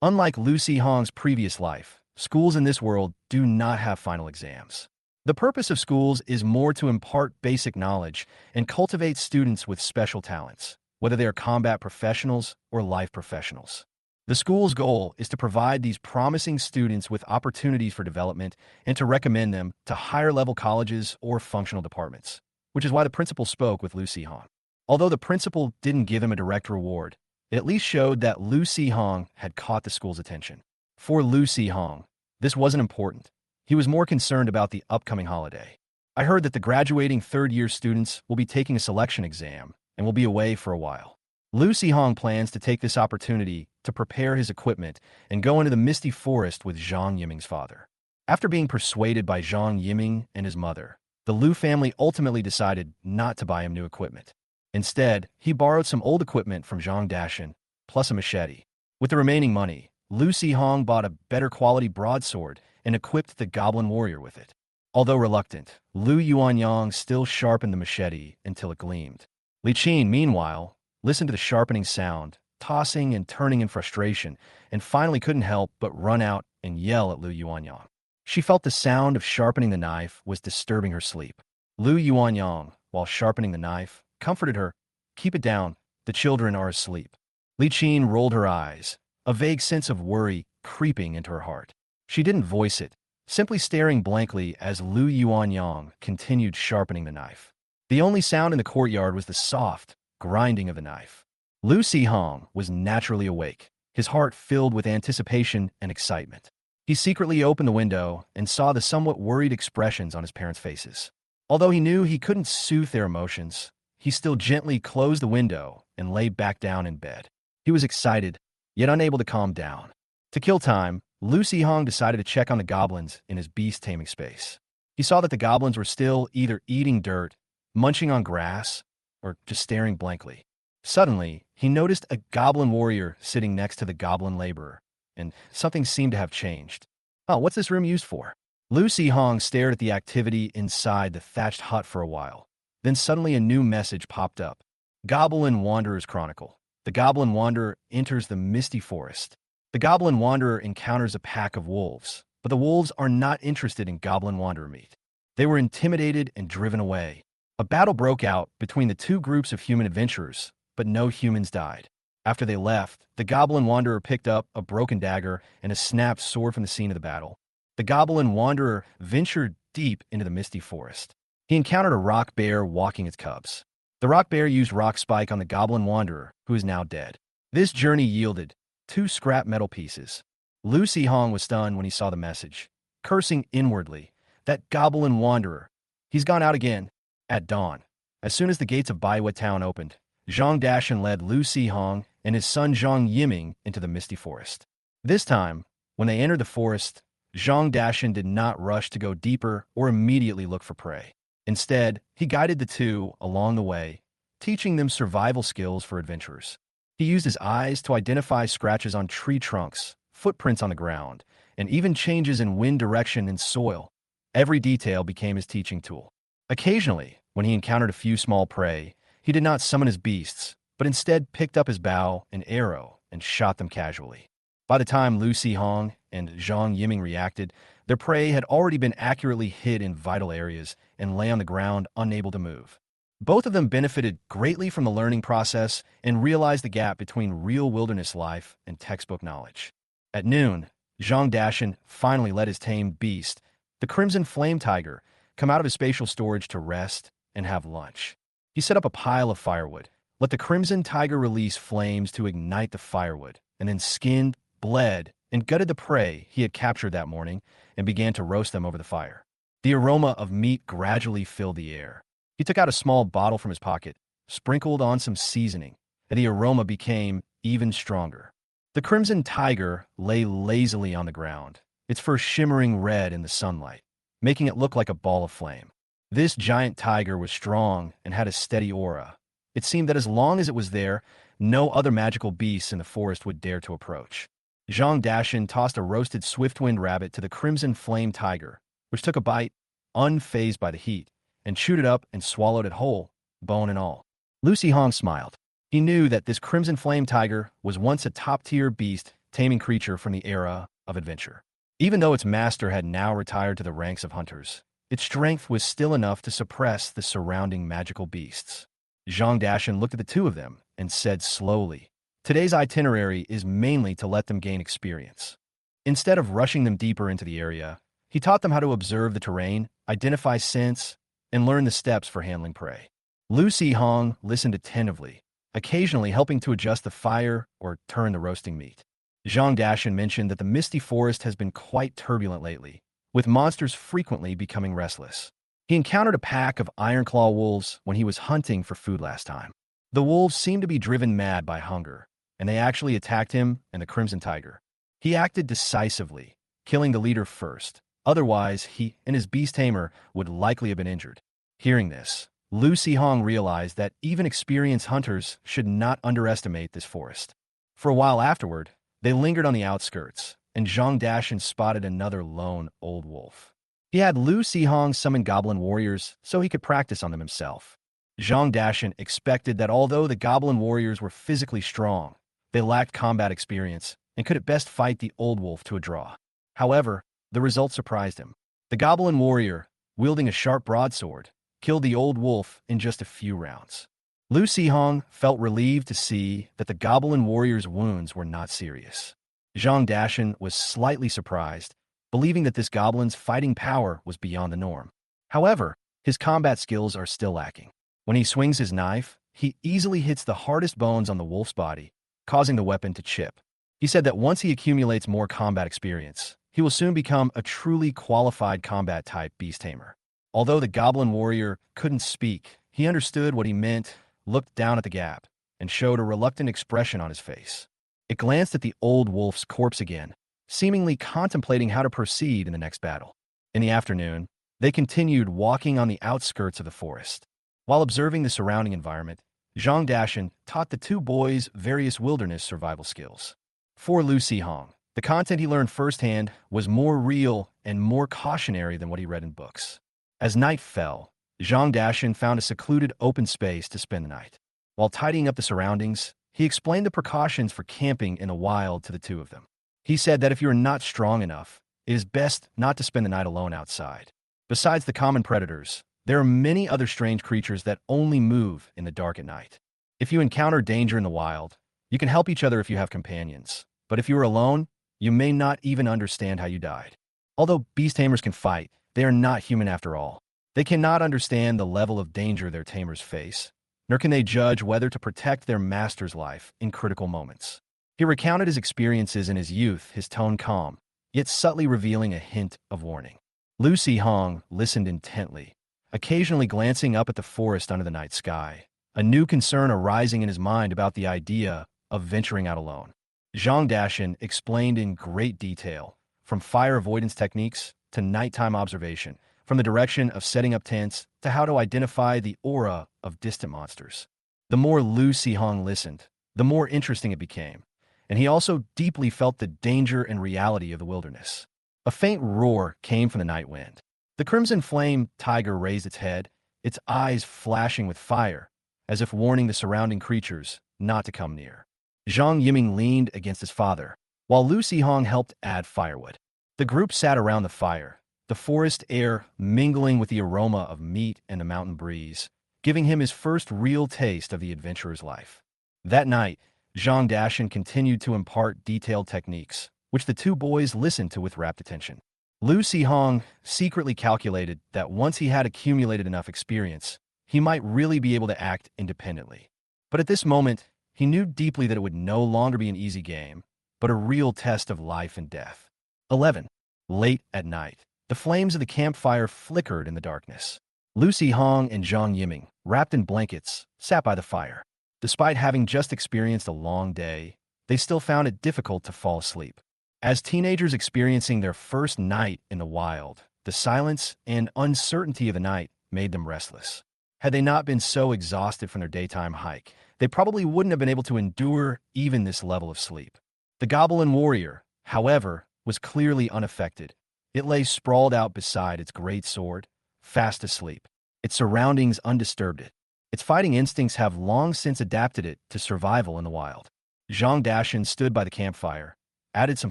Unlike Lu Hong's previous life, schools in this world do not have final exams. The purpose of schools is more to impart basic knowledge and cultivate students with special talents, whether they are combat professionals or life professionals. The school's goal is to provide these promising students with opportunities for development and to recommend them to higher-level colleges or functional departments, which is why the principal spoke with Lu Hong. Although the principal didn't give him a direct reward, it at least showed that Lu Hong had caught the school's attention. For Lu Hong, this wasn't important. He was more concerned about the upcoming holiday. "I heard that the graduating third-year students will be taking a selection exam and will be away for a while. Lu Hong plans to take this opportunity to prepare his equipment and go into the misty forest with Zhang Yiming's father." After being persuaded by Zhang Yiming and his mother, the Lu family ultimately decided not to buy him new equipment. Instead, he borrowed some old equipment from Zhang Dashan, plus a machete. With the remaining money, Lu Hong bought a better quality broadsword and equipped the Goblin Warrior with it. Although reluctant, Lu Yuanyang still sharpened the machete until it gleamed. Li Qin, meanwhile, listened to the sharpening sound, tossing and turning in frustration, and finally couldn't help but run out and yell at Lu Yuanyang. She felt the sound of sharpening the knife was disturbing her sleep. Lu Yuanyang, while sharpening the knife, comforted her. "Keep it down. The children are asleep." Li Qin rolled her eyes, a vague sense of worry creeping into her heart. She didn't voice it, simply staring blankly as Lu Yuanyang continued sharpening the knife. The only sound in the courtyard was the soft grinding of the knife. Lu Hong was naturally awake, his heart filled with anticipation and excitement. He secretly opened the window and saw the somewhat worried expressions on his parents' faces. Although he knew he couldn't soothe their emotions, he still gently closed the window and lay back down in bed. He was excited, yet unable to calm down. To kill time, Lu Hong decided to check on the goblins in his beast-taming space. He saw that the goblins were still either eating dirt, munching on grass, or just staring blankly. Suddenly, he noticed a goblin warrior sitting next to the goblin laborer, and something seemed to have changed. "Oh, what's this room used for?" Lu Hong stared at the activity inside the thatched hut for a while. Then suddenly a new message popped up. "Goblin Wanderer's Chronicle. The Goblin Wanderer enters the misty forest. The Goblin Wanderer encounters a pack of wolves, but the wolves are not interested in Goblin Wanderer meat. They were intimidated and driven away. A battle broke out between the two groups of human adventurers, but no humans died. After they left, the Goblin Wanderer picked up a broken dagger and a snapped sword from the scene of the battle. The Goblin Wanderer ventured deep into the misty forest. He encountered a rock bear walking its cubs. The rock bear used rock spike on the Goblin Wanderer, who is now dead. This journey yielded 2 scrap metal pieces. Lu Hong was stunned when he saw the message, cursing inwardly. "That Goblin Wanderer. He's gone out again. At dawn, as soon as the gates of Baiwa town opened, Zhang Dashan led Lu Sihong and his son Zhang Yiming into the misty forest. This time, when they entered the forest, Zhang Dashan did not rush to go deeper or immediately look for prey. Instead, he guided the two along the way, teaching them survival skills for adventurers. He used his eyes to identify scratches on tree trunks, footprints on the ground, and even changes in wind direction and soil. Every detail became his teaching tool. Occasionally, when he encountered a few small prey, he did not summon his beasts, but instead picked up his bow and arrow and shot them casually. By the time Lu Sihong and Zhang Yiming reacted, their prey had already been accurately hit in vital areas and lay on the ground unable to move. Both of them benefited greatly from the learning process and realized the gap between real wilderness life and textbook knowledge. At noon, Zhang Dashan finally let his tamed beast, the Crimson Flame Tiger, come out of his spatial storage to rest and have lunch. He set up a pile of firewood, let the Crimson Tiger release flames to ignite the firewood, and then skinned, bled, and gutted the prey he had captured that morning and began to roast them over the fire. The aroma of meat gradually filled the air. He took out a small bottle from his pocket, sprinkled on some seasoning, and the aroma became even stronger. The Crimson Tiger lay lazily on the ground, its fur shimmering red in the sunlight, making it look like a ball of flame. This giant tiger was strong and had a steady aura. It seemed that as long as it was there, no other magical beasts in the forest would dare to approach. Zhang Dashan tossed a roasted swift-wind rabbit to the Crimson Flame Tiger, which took a bite, unfazed by the heat, and chewed it up and swallowed it whole, bone and all. Lu Sihong smiled. He knew that this Crimson Flame Tiger was once a top-tier beast taming creature from the era of adventure. Even though its master had now retired to the ranks of hunters, its strength was still enough to suppress the surrounding magical beasts. Zhang Dashan looked at the two of them and said slowly, "Today's itinerary is mainly to let them gain experience." Instead of rushing them deeper into the area, he taught them how to observe the terrain, identify scents, and learn the steps for handling prey. Lu Sihong listened attentively, occasionally helping to adjust the fire or turn the roasting meat. Zhang Dashan mentioned that the misty forest has been quite turbulent lately, with monsters frequently becoming restless. He encountered a pack of ironclaw wolves when he was hunting for food last time. The wolves seemed to be driven mad by hunger, and they actually attacked him and the Crimson Tiger. He acted decisively, killing the leader first. Otherwise, he and his beast tamer would likely have been injured. Hearing this, Lu Sihong realized that even experienced hunters should not underestimate this forest. For a while afterward, they lingered on the outskirts, and Zhang Dashan spotted another lone old wolf. He had Lu Sihong summon goblin warriors so he could practice on them himself. Zhang Dashan expected that although the goblin warriors were physically strong, they lacked combat experience and could at best fight the old wolf to a draw. However, the result surprised him. The goblin warrior, wielding a sharp broadsword, killed the old wolf in just a few rounds. Lu Sihong felt relieved to see that the goblin warrior's wounds were not serious. Zhang Dashan was slightly surprised, believing that this goblin's fighting power was beyond the norm. However, his combat skills are still lacking. When he swings his knife, he easily hits the hardest bones on the wolf's body, causing the weapon to chip. He said that once he accumulates more combat experience, he will soon become a truly qualified combat-type beast tamer. Although the goblin warrior couldn't speak, he understood what he meant, looked down at the gap, and showed a reluctant expression on his face. It glanced at the old wolf's corpse again, seemingly contemplating how to proceed in the next battle. In the afternoon, they continued walking on the outskirts of the forest. While observing the surrounding environment, Zhang Dashan taught the two boys various wilderness survival skills. For Lu Sihong, the content he learned firsthand was more real and more cautionary than what he read in books. As night fell, Zhang Dashan found a secluded open space to spend the night. While tidying up the surroundings, he explained the precautions for camping in the wild to the two of them. He said that if you are not strong enough, it is best not to spend the night alone outside. Besides the common predators, there are many other strange creatures that only move in the dark at night. If you encounter danger in the wild, you can help each other if you have companions. But if you are alone, you may not even understand how you died. Although beast tamers can fight, they are not human after all. They cannot understand the level of danger their tamers face, nor can they judge whether to protect their master's life in critical moments. He recounted his experiences in his youth, his tone calm, yet subtly revealing a hint of warning. Lu Sihong listened intently, occasionally glancing up at the forest under the night sky, a new concern arising in his mind about the idea of venturing out alone. Zhang Dashin explained in great detail, from fire avoidance techniques to nighttime observation, from the direction of setting up tents to how to identify the aura of distant monsters. The more Lu Sihong listened, the more interesting it became, and he also deeply felt the danger and reality of the wilderness. A faint roar came from the night wind. The crimson flame tiger raised its head, its eyes flashing with fire, as if warning the surrounding creatures not to come near. Zhang Yiming leaned against his father, while Lu Sihong helped add firewood. The group sat around the fire, the forest air mingling with the aroma of meat and the mountain breeze, giving him his first real taste of the adventurer's life. That night, Zhang Dashin continued to impart detailed techniques, which the two boys listened to with rapt attention. Lu Sihong secretly calculated that once he had accumulated enough experience, he might really be able to act independently. But at this moment, he knew deeply that it would no longer be an easy game, but a real test of life and death. 11. Late at night, the flames of the campfire flickered in the darkness. Lu Sihong and Zhang Yiming, wrapped in blankets, sat by the fire. Despite having just experienced a long day, they still found it difficult to fall asleep. As teenagers experiencing their first night in the wild, the silence and uncertainty of the night made them restless. Had they not been so exhausted from their daytime hike, they probably wouldn't have been able to endure even this level of sleep. The Goblin warrior, however, was clearly unaffected. It lay sprawled out beside its great sword, fast asleep, its surroundings undisturbed. Its fighting instincts have long since adapted it to survival in the wild. Zhang Dashin stood by the campfire, added some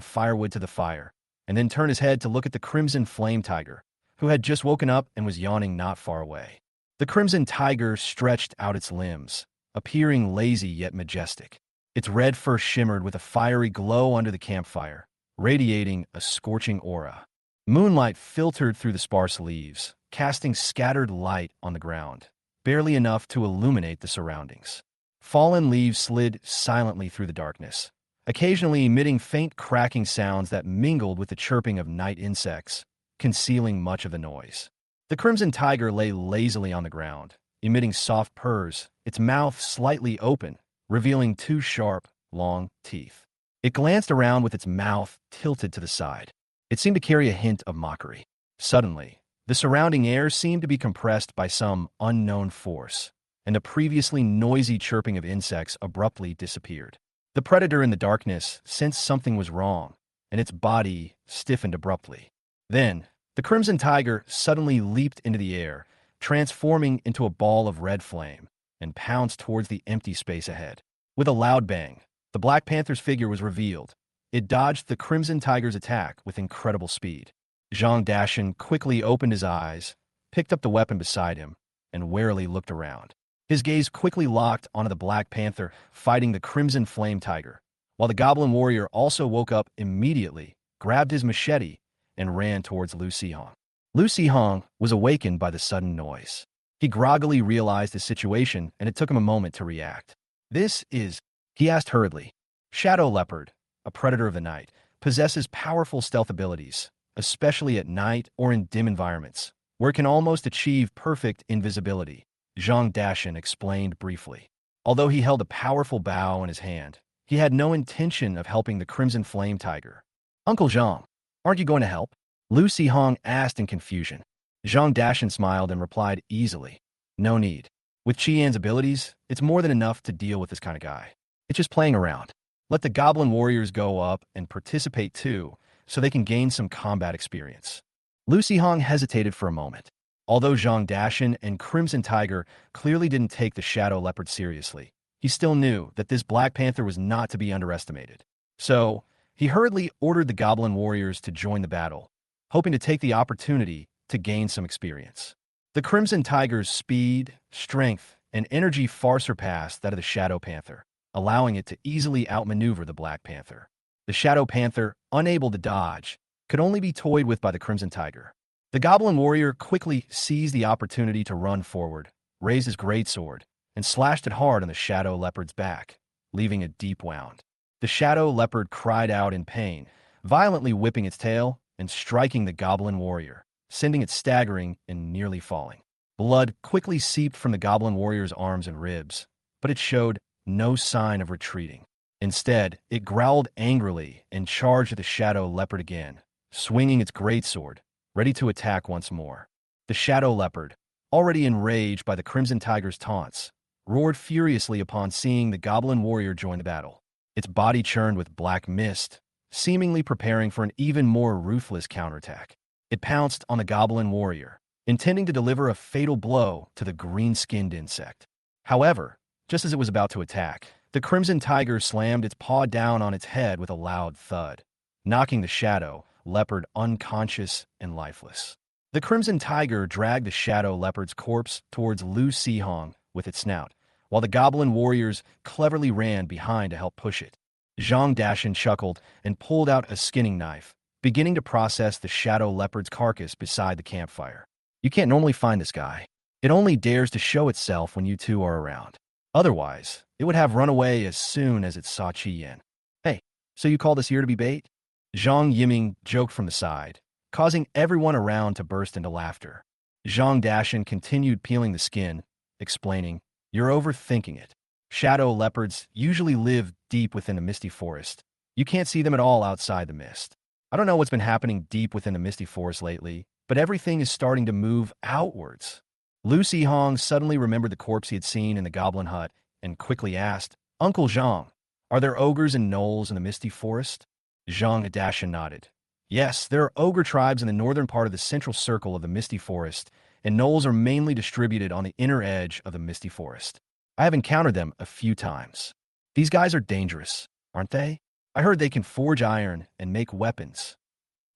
firewood to the fire, and then turned his head to look at the crimson flame tiger, who had just woken up and was yawning not far away. The crimson tiger stretched out its limbs, appearing lazy yet majestic. Its red fur shimmered with a fiery glow under the campfire, radiating a scorching aura. Moonlight filtered through the sparse leaves, casting scattered light on the ground, barely enough to illuminate the surroundings. Fallen leaves slid silently through the darkness, occasionally emitting faint cracking sounds that mingled with the chirping of night insects, concealing much of the noise. The crimson tiger lay lazily on the ground, emitting soft purrs, its mouth slightly open, revealing two sharp, long teeth. It glanced around with its mouth tilted to the side. It seemed to carry a hint of mockery. Suddenly, the surrounding air seemed to be compressed by some unknown force, and the previously noisy chirping of insects abruptly disappeared. The predator in the darkness sensed something was wrong, and its body stiffened abruptly. Then, the crimson tiger suddenly leaped into the air, transforming into a ball of red flame, and pounced towards the empty space ahead. With a loud bang, the Black Panther's figure was revealed. It dodged the crimson tiger's attack with incredible speed. Zhang Dashin quickly opened his eyes, picked up the weapon beside him, and warily looked around. His gaze quickly locked onto the Black Panther fighting the crimson flame tiger, while the Goblin warrior also woke up immediately, grabbed his machete, and ran towards Lu Sihong. Lu Sihong was awakened by the sudden noise. He groggily realized his situation, and it took him a moment to react. "This is," he asked hurriedly. Shadow Leopard, a predator of the night, possesses powerful stealth abilities, especially at night or in dim environments, where it can almost achieve perfect invisibility, Zhang Dashin explained briefly. Although he held a powerful bow in his hand, he had no intention of helping the crimson flame tiger. "Uncle Zhang, aren't you going to help?" Lu Sihong asked in confusion. Zhang Dashin smiled and replied easily, "No need. With Qian's abilities, it's more than enough to deal with this kind of guy. It's just playing around. Let the Goblin warriors go up and participate too, so they can gain some combat experience." Lu Sihong hesitated for a moment. Although Zhang Dashin and Crimson Tiger clearly didn't take the Shadow Leopard seriously, he still knew that this Black Panther was not to be underestimated. So, he hurriedly ordered the Goblin warriors to join the battle, hoping to take the opportunity to gain some experience. The Crimson Tiger's speed, strength, and energy far surpassed that of the Shadow Panther, allowing it to easily outmaneuver the Black Panther. The Shadow Panther, unable to dodge, could only be toyed with by the Crimson Tiger. The Goblin warrior quickly seized the opportunity to run forward, raised his greatsword, and slashed it hard on the Shadow Leopard's back, leaving a deep wound. The Shadow Leopard cried out in pain, violently whipping its tail and striking the Goblin warrior, sending it staggering and nearly falling. Blood quickly seeped from the goblin warrior's arms and ribs, but it showed no sign of retreating. Instead, it growled angrily and charged at the shadow leopard again, swinging its greatsword, ready to attack once more. The shadow leopard, already enraged by the Crimson Tiger's taunts, roared furiously upon seeing the goblin warrior join the battle. Its body churned with black mist, seemingly preparing for an even more ruthless counterattack. It pounced on the goblin warrior, intending to deliver a fatal blow to the green-skinned insect. However, just as it was about to attack, the Crimson Tiger slammed its paw down on its head with a loud thud, knocking the shadow leopard unconscious and lifeless. The Crimson Tiger dragged the shadow leopard's corpse towards Lu Sihong with its snout, while the goblin warriors cleverly ran behind to help push it. Zhang Dashan chuckled and pulled out a skinning knife, beginning to process the shadow leopard's carcass beside the campfire. You can't normally find this guy. It only dares to show itself when you two are around. Otherwise, it would have run away as soon as it saw Qi Yan. Hey, so you call this here to be bait? Zhang Yiming joked from the side, causing everyone around to burst into laughter. Zhang Dashan continued peeling the skin, explaining, "You're overthinking it. Shadow leopards usually live deep within a misty forest. You can't see them at all outside the mist. I don't know what's been happening deep within the misty forest lately, but everything is starting to move outwards." Lu Sihong suddenly remembered the corpse he had seen in the goblin hut and quickly asked, "Uncle Zhang, are there ogres and gnolls in the misty forest?" Zhang Dashan nodded. "Yes, there are ogre tribes in the northern part of the central circle of the misty forest, and gnolls are mainly distributed on the inner edge of the misty forest. I have encountered them a few times. These guys are dangerous, aren't they? I heard they can forge iron and make weapons."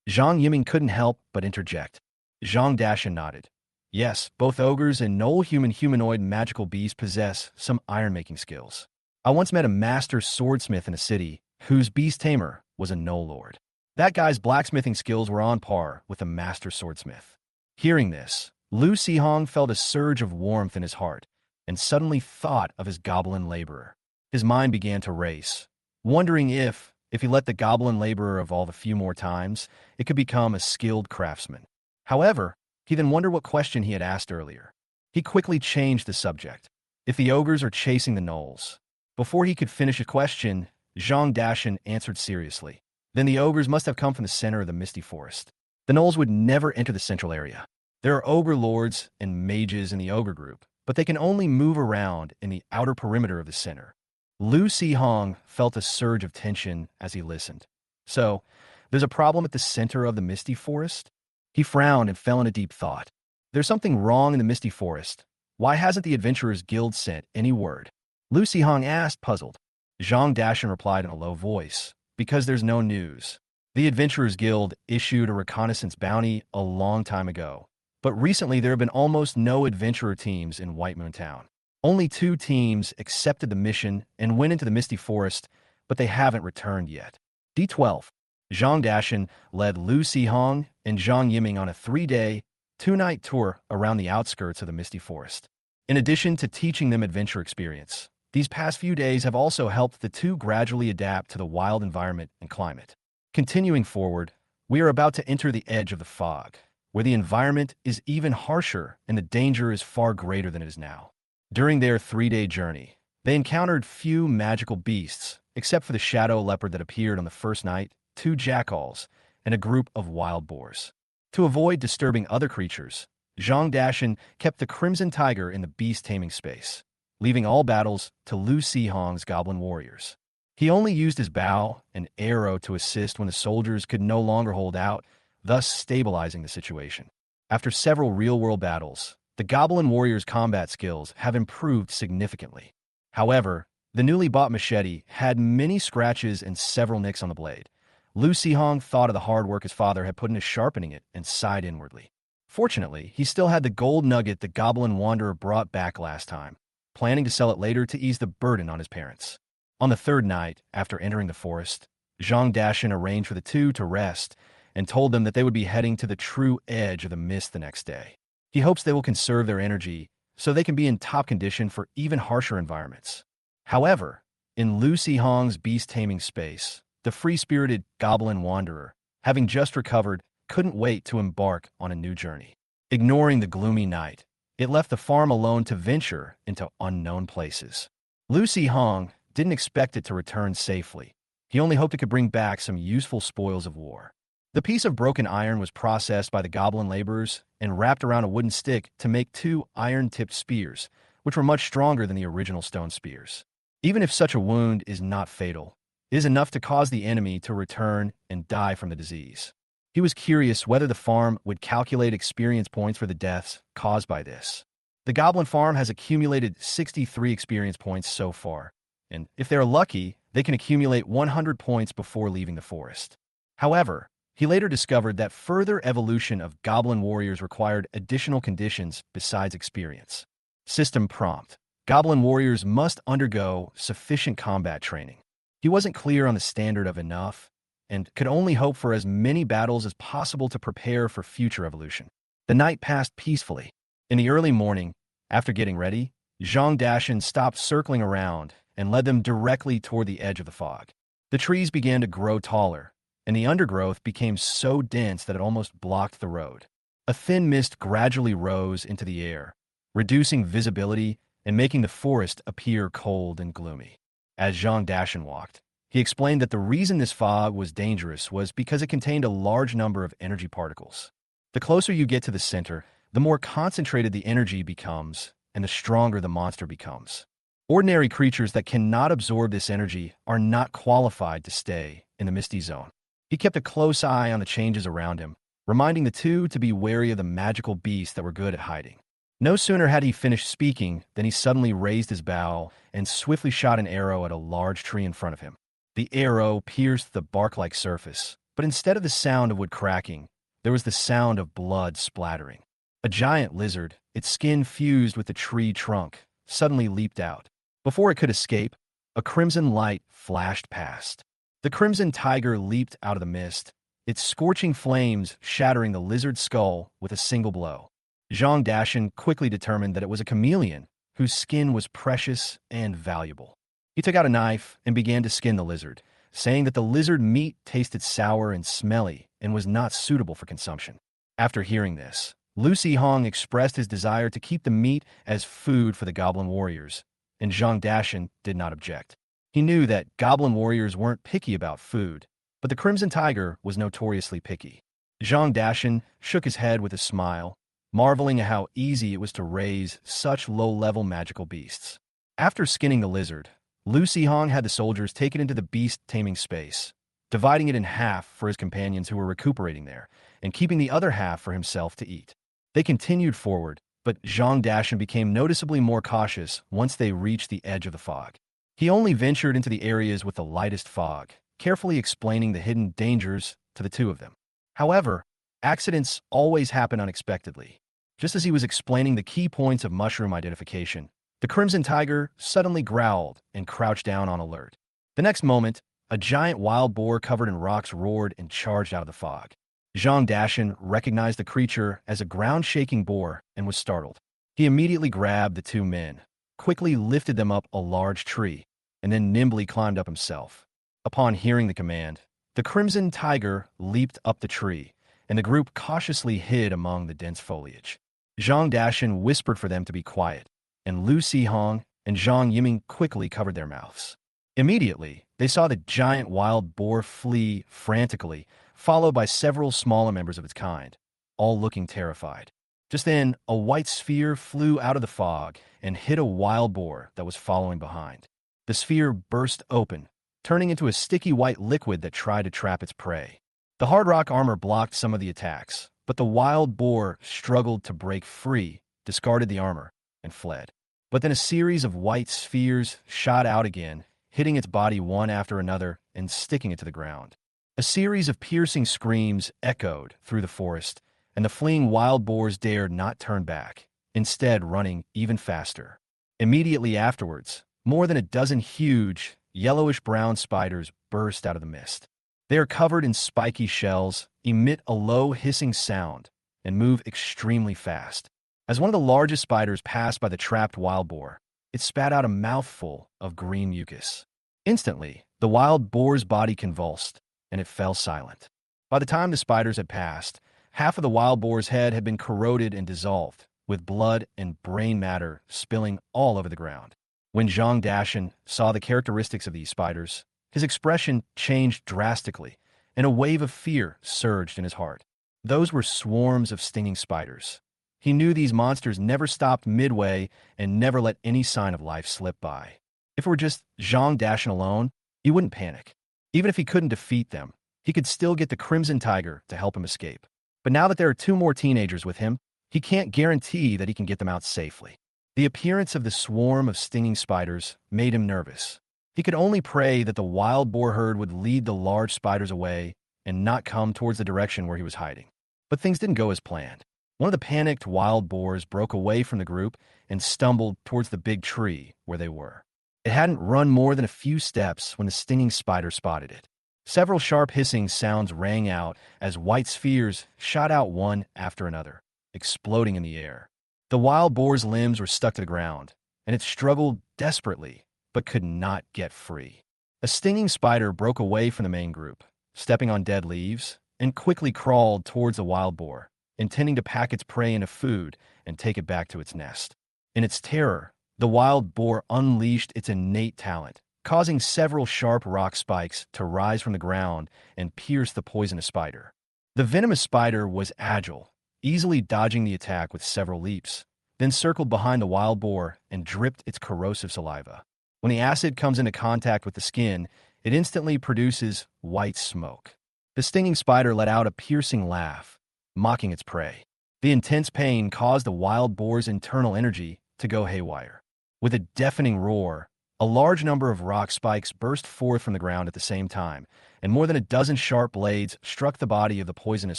Zhang Yiming couldn't help but interject. Zhang Dashan nodded. "Yes, both ogres and gnoll humanoid magical beasts possess some iron-making skills. I once met a master swordsmith in a city whose beast tamer was a gnoll lord. That guy's blacksmithing skills were on par with a master swordsmith." Hearing this, Lu Sihong felt a surge of warmth in his heart and suddenly thought of his goblin laborer. His mind began to race, wondering if he let the goblin laborer evolve a few more times, it could become a skilled craftsman. However, he then wondered what question he had asked earlier. He quickly changed the subject. If the ogres are chasing the gnolls. Before he could finish a question, Zhang Dashan answered seriously. Then the ogres must have come from the center of the misty forest. The gnolls would never enter the central area. There are ogre lords and mages in the ogre group, but they can only move around in the outer perimeter of the center. Lu Sihong felt a surge of tension as he listened. So, there's a problem at the center of the misty forest? He frowned and fell into deep thought. There's something wrong in the misty forest. Why hasn't the Adventurers Guild sent any word? Lu Sihong asked, puzzled. Zhang Dashan replied in a low voice, "Because there's no news. The Adventurers Guild issued a reconnaissance bounty a long time ago, but recently there have been almost no adventurer teams in White Moon Town. Only 2 teams accepted the mission and went into the misty forest, but they haven't returned yet." D12. Zhang Dashan led Lu Sihong and Zhang Yiming on a 3-day, 2-night tour around the outskirts of the misty forest. In addition to teaching them adventure experience, these past few days have also helped the two gradually adapt to the wild environment and climate. Continuing forward, we are about to enter the edge of the fog, where the environment is even harsher and the danger is far greater than it is now. During their 3-day journey, they encountered few magical beasts, except for the shadow leopard that appeared on the first night, 2 jackals, and a group of wild boars. To avoid disturbing other creatures, Zhang Dashan kept the Crimson Tiger in the beast-taming space, leaving all battles to Lu Sihong's goblin warriors. He only used his bow and arrow to assist when the soldiers could no longer hold out, thus stabilizing the situation. After several real-world battles, the goblin warriors' combat skills have improved significantly. However, the newly bought machete had many scratches and several nicks on the blade. Lu Sihong thought of the hard work his father had put into sharpening it and sighed inwardly. Fortunately, he still had the gold nugget the goblin wanderer brought back last time, planning to sell it later to ease the burden on his parents. On the 3rd night, after entering the forest, Zhang Dashan arranged for the two to rest and told them that they would be heading to the true edge of the mist the next day. He hopes they will conserve their energy so they can be in top condition for even harsher environments. However, in Lu Sihong's beast-taming space, the free-spirited goblin wanderer, having just recovered, couldn't wait to embark on a new journey. Ignoring the gloomy night, It left the farm alone to venture into unknown places. Lucy Hong didn't expect it to return safely. He only hoped it could bring back some useful spoils of war. The piece of broken iron was processed by the goblin laborers and wrapped around a wooden stick to make two iron-tipped spears, which were much stronger than the original stone spears. Even if such a wound is not fatal, it is enough to cause the enemy to return and die from the disease. He was curious whether the farm would calculate experience points for the deaths caused by this. The Goblin farm has accumulated 63 experience points so far, and if they're lucky, they can accumulate 100 points before leaving the forest. However, he later discovered that further evolution of Goblin warriors required additional conditions besides experience. System prompt: Goblin warriors must undergo sufficient combat training. He wasn't clear on the standard of enough, and could only hope for as many battles as possible to prepare for future evolution. The night passed peacefully. In the early morning, after getting ready, Zhang Dashan stopped circling around and led them directly toward the edge of the fog. The trees began to grow taller, and the undergrowth became so dense that it almost blocked the road. A thin mist gradually rose into the air, reducing visibility and making the forest appear cold and gloomy. As Zhang Dashan walked, he explained that the reason this fog was dangerous was because it contained a large number of energy particles. The closer you get to the center, the more concentrated the energy becomes, and the stronger the monster becomes. Ordinary creatures that cannot absorb this energy are not qualified to stay in the misty zone. He kept a close eye on the changes around him, reminding the two to be wary of the magical beasts that were good at hiding. No sooner had he finished speaking than he suddenly raised his bow and swiftly shot an arrow at a large tree in front of him. The arrow pierced the bark-like surface, but instead of the sound of wood cracking, there was the sound of blood splattering. A giant lizard, its skin fused with the tree trunk, suddenly leaped out. Before it could escape, a crimson light flashed past. The crimson tiger leaped out of the mist, its scorching flames shattering the lizard's skull with a single blow. Zhang Dashan quickly determined that it was a chameleon whose skin was precious and valuable. He took out a knife and began to skin the lizard, saying that the lizard meat tasted sour and smelly and was not suitable for consumption. After hearing this, Lucy Hong expressed his desire to keep the meat as food for the Goblin warriors, and Zhang Dashan did not object. He knew that Goblin warriors weren't picky about food, but the Crimson Tiger was notoriously picky. Zhang Dashan shook his head with a smile, marveling at how easy it was to raise such low-level magical beasts. After skinning the lizard, Lucy Hong had the soldiers take it into the beast-taming space, dividing it in half for his companions who were recuperating there, and keeping the other half for himself to eat. They continued forward, but Zhang Dashan became noticeably more cautious once they reached the edge of the fog. He only ventured into the areas with the lightest fog, carefully explaining the hidden dangers to the two of them. However, accidents always happen unexpectedly. Just as he was explaining the key points of mushroom identification, the Crimson Tiger suddenly growled and crouched down on alert. The next moment, a giant wild boar covered in rocks roared and charged out of the fog. Zhang Dashan recognized the creature as a ground-shaking boar and was startled. He immediately grabbed the two men, quickly lifted them up a large tree, and then nimbly climbed up himself. Upon hearing the command, the Crimson Tiger leaped up the tree, and the group cautiously hid among the dense foliage. Zhang Dashan whispered for them to be quiet, and Lu Sihong and Zhang Yiming quickly covered their mouths. Immediately, they saw the giant wild boar flee frantically, followed by several smaller members of its kind, all looking terrified. Just then, a white sphere flew out of the fog and hit a wild boar that was following behind. The sphere burst open, turning into a sticky white liquid that tried to trap its prey. The hard rock armor blocked some of the attacks, but the wild boar struggled to break free, discarded the armor, and fled. But then a series of white spheres shot out again, hitting its body one after another and sticking it to the ground. A series of piercing screams echoed through the forest, and the fleeing wild boars dared not turn back, instead running even faster. Immediately afterwards, more than a dozen huge, yellowish-brown spiders burst out of the mist. They are covered in spiky shells, emit a low hissing sound, and move extremely fast. As one of the largest spiders passed by the trapped wild boar, it spat out a mouthful of green mucus. Instantly, the wild boar's body convulsed, and it fell silent. By the time the spiders had passed, half of the wild boar's head had been corroded and dissolved, with blood and brain matter spilling all over the ground. When Zhang Dashan saw the characteristics of these spiders, his expression changed drastically, and a wave of fear surged in his heart. Those were swarms of stinging spiders. He knew these monsters never stopped midway and never let any sign of life slip by. If it were just Zhang Dashan alone, he wouldn't panic. Even if he couldn't defeat them, he could still get the Crimson Tiger to help him escape. But now that there are two more teenagers with him, he can't guarantee that he can get them out safely. The appearance of the swarm of stinging spiders made him nervous. He could only pray that the wild boar herd would lead the large spiders away and not come towards the direction where he was hiding. But things didn't go as planned. One of the panicked wild boars broke away from the group and stumbled towards the big tree where they were. It hadn't run more than a few steps when the stinging spider spotted it. Several sharp hissing sounds rang out as white spheres shot out one after another, exploding in the air. The wild boar's limbs were stuck to the ground, and it struggled desperately, but could not get free. A stinging spider broke away from the main group, stepping on dead leaves, and quickly crawled towards the wild boar, intending to pack its prey into food and take it back to its nest. In its terror, the wild boar unleashed its innate talent, causing several sharp rock spikes to rise from the ground and pierce the poisonous spider. The venomous spider was agile, easily dodging the attack with several leaps, then circled behind the wild boar and dripped its corrosive saliva. When the acid comes into contact with the skin, it instantly produces white smoke. The stinging spider let out a piercing laugh, mocking its prey. The intense pain caused the wild boar's internal energy to go haywire. With a deafening roar, a large number of rock spikes burst forth from the ground at the same time, and more than a dozen sharp blades struck the body of the poisonous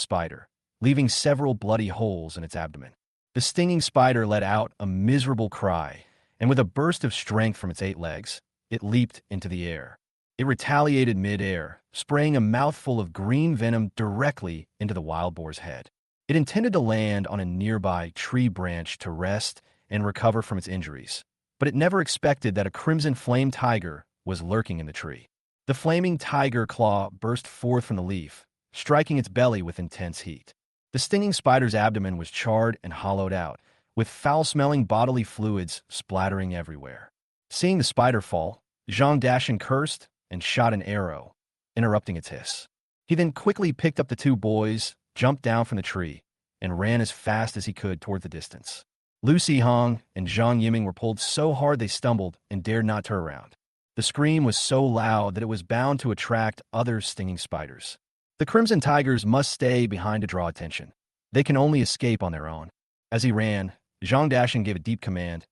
spider, leaving several bloody holes in its abdomen. The stinging spider let out a miserable cry, and with a burst of strength from its 8 legs, it leaped into the air. It retaliated mid-air, spraying a mouthful of green venom directly into the wild boar's head. It intended to land on a nearby tree branch to rest and recover from its injuries, but it never expected that a crimson flame tiger was lurking in the tree. The flaming tiger claw burst forth from the leaf, striking its belly with intense heat. The stinging spider's abdomen was charred and hollowed out, with foul-smelling bodily fluids splattering everywhere. Seeing the spider fall, Zhang Dashan cursed and shot an arrow, interrupting its hiss. He then quickly picked up the 2 boys, jumped down from the tree, and ran as fast as he could toward the distance. Lu Sihong and Zhang Yiming were pulled so hard they stumbled and dared not turn around. The scream was so loud that it was bound to attract other stinging spiders. The Crimson Tigers must stay behind to draw attention. They can only escape on their own. As he ran, Zhang Dashan gave a deep command.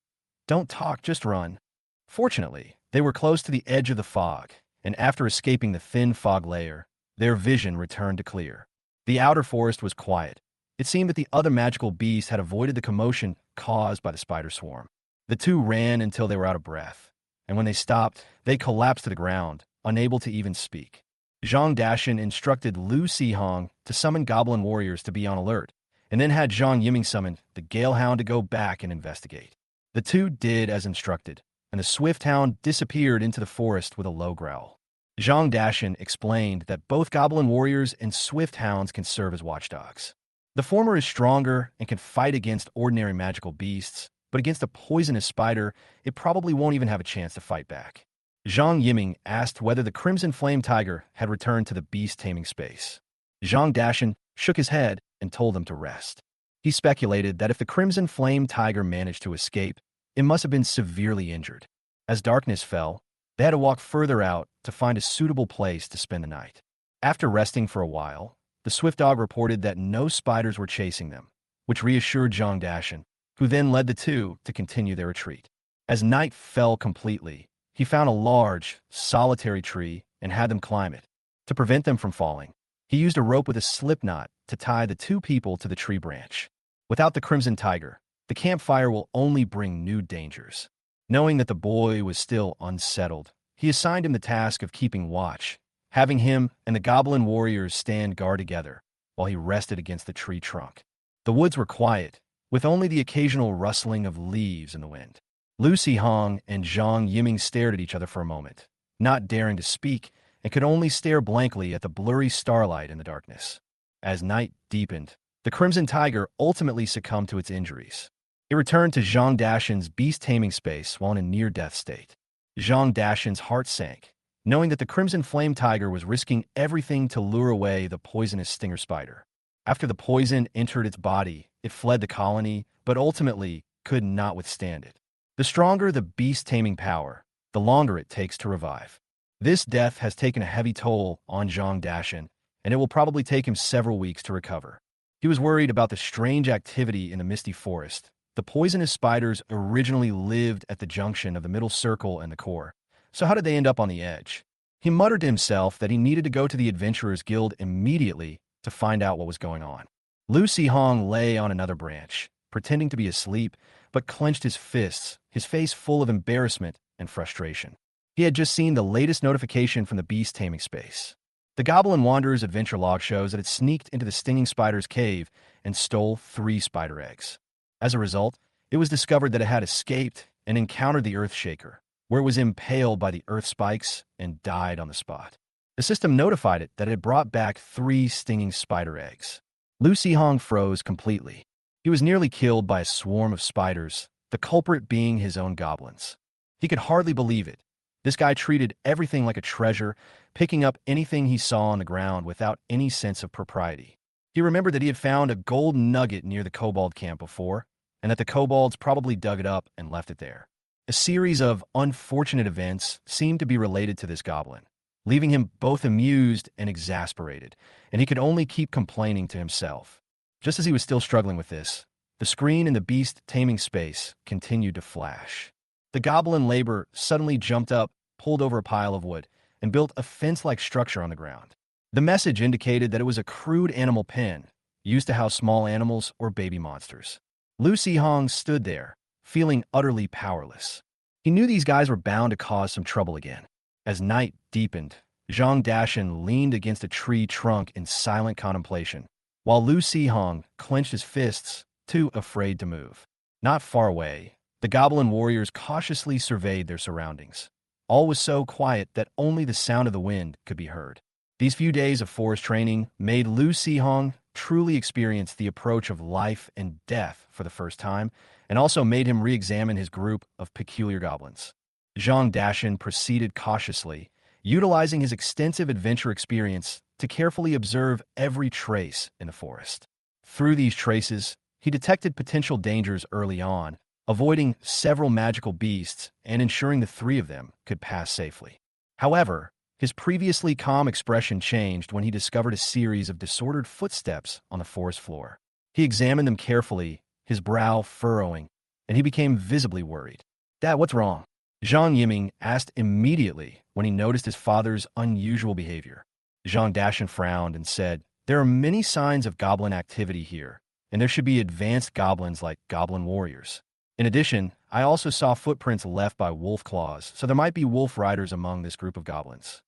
"Don't talk, just run." Fortunately, they were close to the edge of the fog, and after escaping the thin fog layer, their vision returned to clear. The outer forest was quiet. It seemed that the other magical beasts had avoided the commotion caused by the spider swarm. The 2 ran until they were out of breath, and when they stopped, they collapsed to the ground, unable to even speak. Zhang Dashan instructed Lu Sihong to summon goblin warriors to be on alert, and then had Zhang Yiming summon the Galehound to go back and investigate. The 2 did as instructed, and the Swift Hound disappeared into the forest with a low growl. Zhang Dashan explained that both goblin warriors and Swift Hounds can serve as watchdogs. The former is stronger and can fight against ordinary magical beasts, but against a poisonous spider, it probably won't even have a chance to fight back. Zhang Yiming asked whether the Crimson Flame Tiger had returned to the beast-taming space. Zhang Dashan shook his head and told them to rest. He speculated that if the Crimson Flame Tiger managed to escape, it must have been severely injured. As darkness fell, they had to walk further out to find a suitable place to spend the night. After resting for a while, the Swift Dog reported that no spiders were chasing them, which reassured Zhang Dashan, who then led the 2 to continue their retreat. As night fell completely, he found a large, solitary tree and had them climb it. To prevent them from falling, he used a rope with a slip knot to tie the 2 people to the tree branch. Without the Crimson Tiger, the campfire will only bring new dangers. Knowing that the boy was still unsettled, he assigned him the task of keeping watch, having him and the goblin warriors stand guard together while he rested against the tree trunk. The woods were quiet, with only the occasional rustling of leaves in the wind. Lu Sihong and Zhang Yiming stared at each other for a moment, not daring to speak, and could only stare blankly at the blurry starlight in the darkness. As night deepened, the Crimson Tiger ultimately succumbed to its injuries. It returned to Zhang Dashan's beast-taming space while in a near-death state. Zhang Dashan's heart sank, knowing that the Crimson Flame Tiger was risking everything to lure away the poisonous stinger spider. After the poison entered its body, it fled the colony, but ultimately could not withstand it. The stronger the beast-taming power, the longer it takes to revive. This death has taken a heavy toll on Zhang Dashan, and it will probably take him several weeks to recover. He was worried about the strange activity in the misty forest. The poisonous spiders originally lived at the junction of the middle circle and the core, so how did they end up on the edge? He muttered to himself that he needed to go to the Adventurers Guild immediately to find out what was going on. Lu Hong lay on another branch, pretending to be asleep, but clenched his fists, his face full of embarrassment and frustration. He had just seen the latest notification from the beast taming space. The Goblin Wanderer's adventure log shows that it sneaked into the stinging spider's cave and stole 3 spider eggs. As a result, it was discovered that it had escaped and encountered the Earthshaker, where it was impaled by the earth spikes and died on the spot. The system notified it that it had brought back 3 stinging spider eggs. Lu Hong froze completely. He was nearly killed by a swarm of spiders, the culprit being his own goblins. He could hardly believe it. This guy treated everything like a treasure, picking up anything he saw on the ground without any sense of propriety. He remembered that he had found a gold nugget near the kobold camp before, and that the kobolds probably dug it up and left it there. A series of unfortunate events seemed to be related to this goblin, leaving him both amused and exasperated, and he could only keep complaining to himself. Just as he was still struggling with this, the screen in the beast taming space continued to flash. The goblin laborer suddenly jumped up, pulled over a pile of wood, and built a fence-like structure on the ground. The message indicated that it was a crude animal pen, used to house small animals or baby monsters. Lu Hong stood there, feeling utterly powerless. He knew these guys were bound to cause some trouble again. As night deepened, Zhang Dashan leaned against a tree trunk in silent contemplation, while Lu Hong clenched his fists, too afraid to move. Not far away, the goblin warriors cautiously surveyed their surroundings. All was so quiet that only the sound of the wind could be heard. These few days of forest training made Lu Hong truly experience the approach of life and death for the first time, and also made him re-examine his group of peculiar goblins. Zhang Dashan proceeded cautiously, utilizing his extensive adventure experience to carefully observe every trace in the forest. Through these traces, he detected potential dangers early on, avoiding several magical beasts and ensuring the 3 of them could pass safely. However, his previously calm expression changed when he discovered a series of disordered footsteps on the forest floor. He examined them carefully, his brow furrowing, and he became visibly worried. "Dad, what's wrong?" Zhang Yiming asked immediately when he noticed his father's unusual behavior. Zhang Dashan frowned and said, "There are many signs of goblin activity here, and there should be advanced goblins like goblin warriors. In addition, I also saw footprints left by wolf claws, so there might be wolf riders among this group of goblins."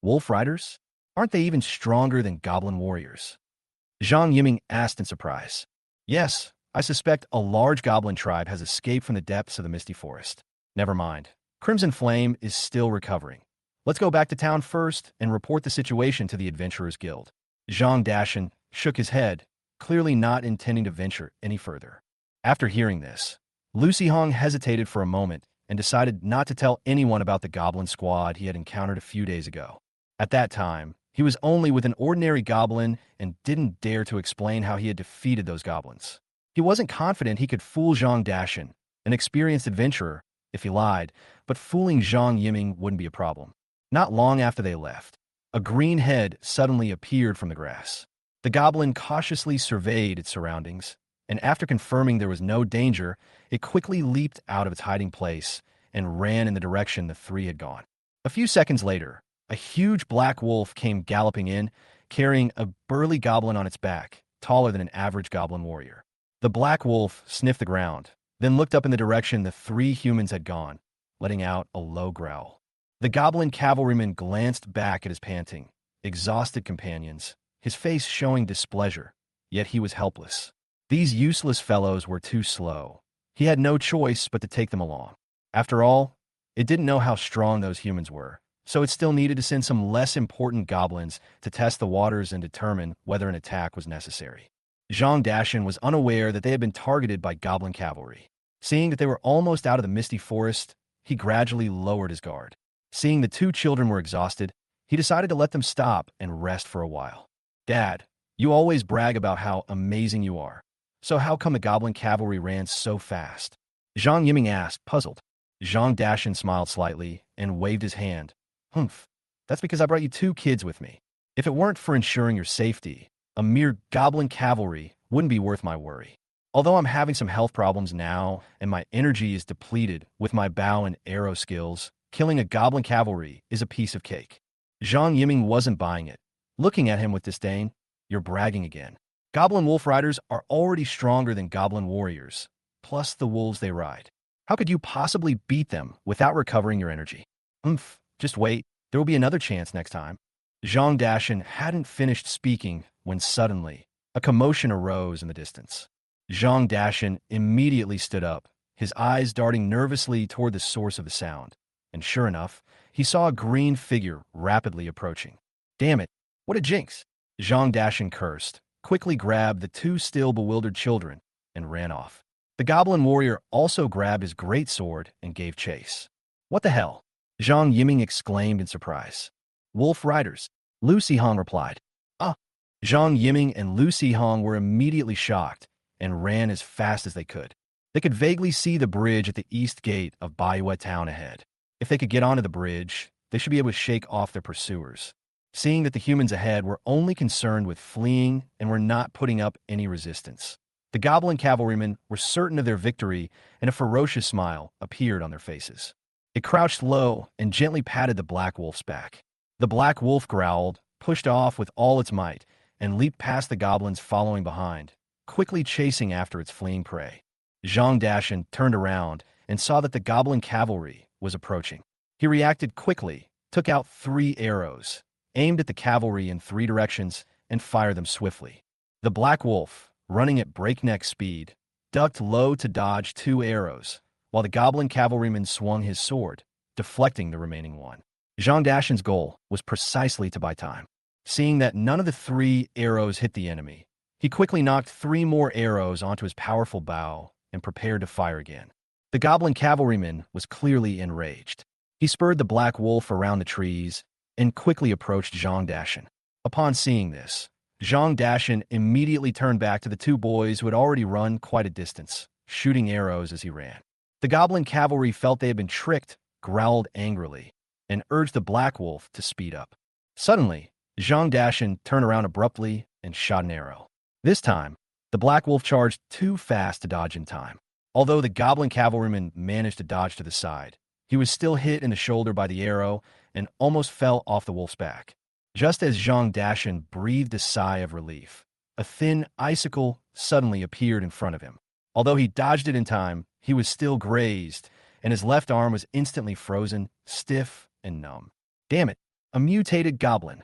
"Wolf riders? Aren't they even stronger than goblin warriors?" Zhang Yiming asked in surprise. "Yes, I suspect a large goblin tribe has escaped from the depths of the misty forest." "Never mind. Crimson Flame is still recovering. Let's go back to town first and report the situation to the Adventurers Guild." Zhang Dashan shook his head, clearly not intending to venture any further. After hearing this, Lu Hong hesitated for a moment and decided not to tell anyone about the goblin squad he had encountered a few days ago. At that time, he was only with an ordinary goblin and didn't dare to explain how he had defeated those goblins. He wasn't confident he could fool Zhang Dashan, an experienced adventurer, if he lied, but fooling Zhang Yiming wouldn't be a problem. Not long after they left, a green head suddenly appeared from the grass. The goblin cautiously surveyed its surroundings, and after confirming there was no danger, it quickly leaped out of its hiding place and ran in the direction the 3 had gone. A few seconds later, a huge black wolf came galloping in, carrying a burly goblin on its back, taller than an average goblin warrior. The black wolf sniffed the ground, then looked up in the direction the 3 humans had gone, letting out a low growl. The goblin cavalryman glanced back at his panting, exhausted companions, his face showing displeasure, yet he was helpless. These useless fellows were too slow. He had no choice but to take them along. After all, it didn't know how strong those humans were, so it still needed to send some less important goblins to test the waters and determine whether an attack was necessary. Zhang Dashan was unaware that they had been targeted by goblin cavalry. Seeing that they were almost out of the misty forest, he gradually lowered his guard. Seeing the two children were exhausted, he decided to let them stop and rest for a while. Dad, you always brag about how amazing you are. So how come the goblin cavalry ran so fast? Zhang Yiming asked, puzzled. Zhang Dashan smiled slightly and waved his hand. Humph, that's because I brought you two kids with me. If it weren't for ensuring your safety, a mere goblin cavalry wouldn't be worth my worry. Although I'm having some health problems now and my energy is depleted with my bow and arrow skills, killing a goblin cavalry is a piece of cake. Zhang Yiming wasn't buying it. Looking at him with disdain, you're bragging again. Goblin wolf riders are already stronger than goblin warriors, plus the wolves they ride. How could you possibly beat them without recovering your energy? Just wait. There will be another chance next time. Zhang Dashan hadn't finished speaking when suddenly a commotion arose in the distance. Zhang Dashan immediately stood up, his eyes darting nervously toward the source of the sound. And sure enough, he saw a green figure rapidly approaching. Damn it, what a jinx! Zhang Dashan cursed, quickly grabbed the two still bewildered children, and ran off. The goblin warrior also grabbed his great sword and gave chase. What the hell? Zhang Yiming exclaimed in surprise. Wolf riders, Lu Sihong replied. Ah! Zhang Yiming and Lu Sihong were immediately shocked and ran as fast as they could. They could vaguely see the bridge at the east gate of Baiwei town ahead. If they could get onto the bridge, they should be able to shake off their pursuers. Seeing that the humans ahead were only concerned with fleeing and were not putting up any resistance, the goblin cavalrymen were certain of their victory, and a ferocious smile appeared on their faces. It crouched low and gently patted the black wolf's back. The black wolf growled, pushed off with all its might, and leaped past the goblins following behind, quickly chasing after its fleeing prey. Zhang Dashan turned around and saw that the goblin cavalry was approaching. He reacted quickly, took out 3 arrows, aimed at the cavalry in 3 directions, and fired them swiftly. The black wolf, running at breakneck speed, ducked low to dodge 2 arrows, while the goblin cavalryman swung his sword, deflecting the remaining one. Zhang Dashan's goal was precisely to buy time. Seeing that none of the 3 arrows hit the enemy, he quickly knocked 3 more arrows onto his powerful bow and prepared to fire again. The goblin cavalryman was clearly enraged. He spurred the black wolf around the trees and quickly approached Zhang Dashan. Upon seeing this, Zhang Dashan immediately turned back to the 2 boys who had already run quite a distance, shooting arrows as he ran. The goblin cavalry felt they had been tricked, growled angrily, and urged the black wolf to speed up. Suddenly, Zhang Dashan turned around abruptly and shot an arrow. This time, the black wolf charged too fast to dodge in time. Although the goblin cavalryman managed to dodge to the side, he was still hit in the shoulder by the arrow and almost fell off the wolf's back. Just as Zhang Dashan breathed a sigh of relief, a thin icicle suddenly appeared in front of him. Although he dodged it in time, he was still grazed, and his left arm was instantly frozen, stiff, and numb. Damn it, a mutated goblin.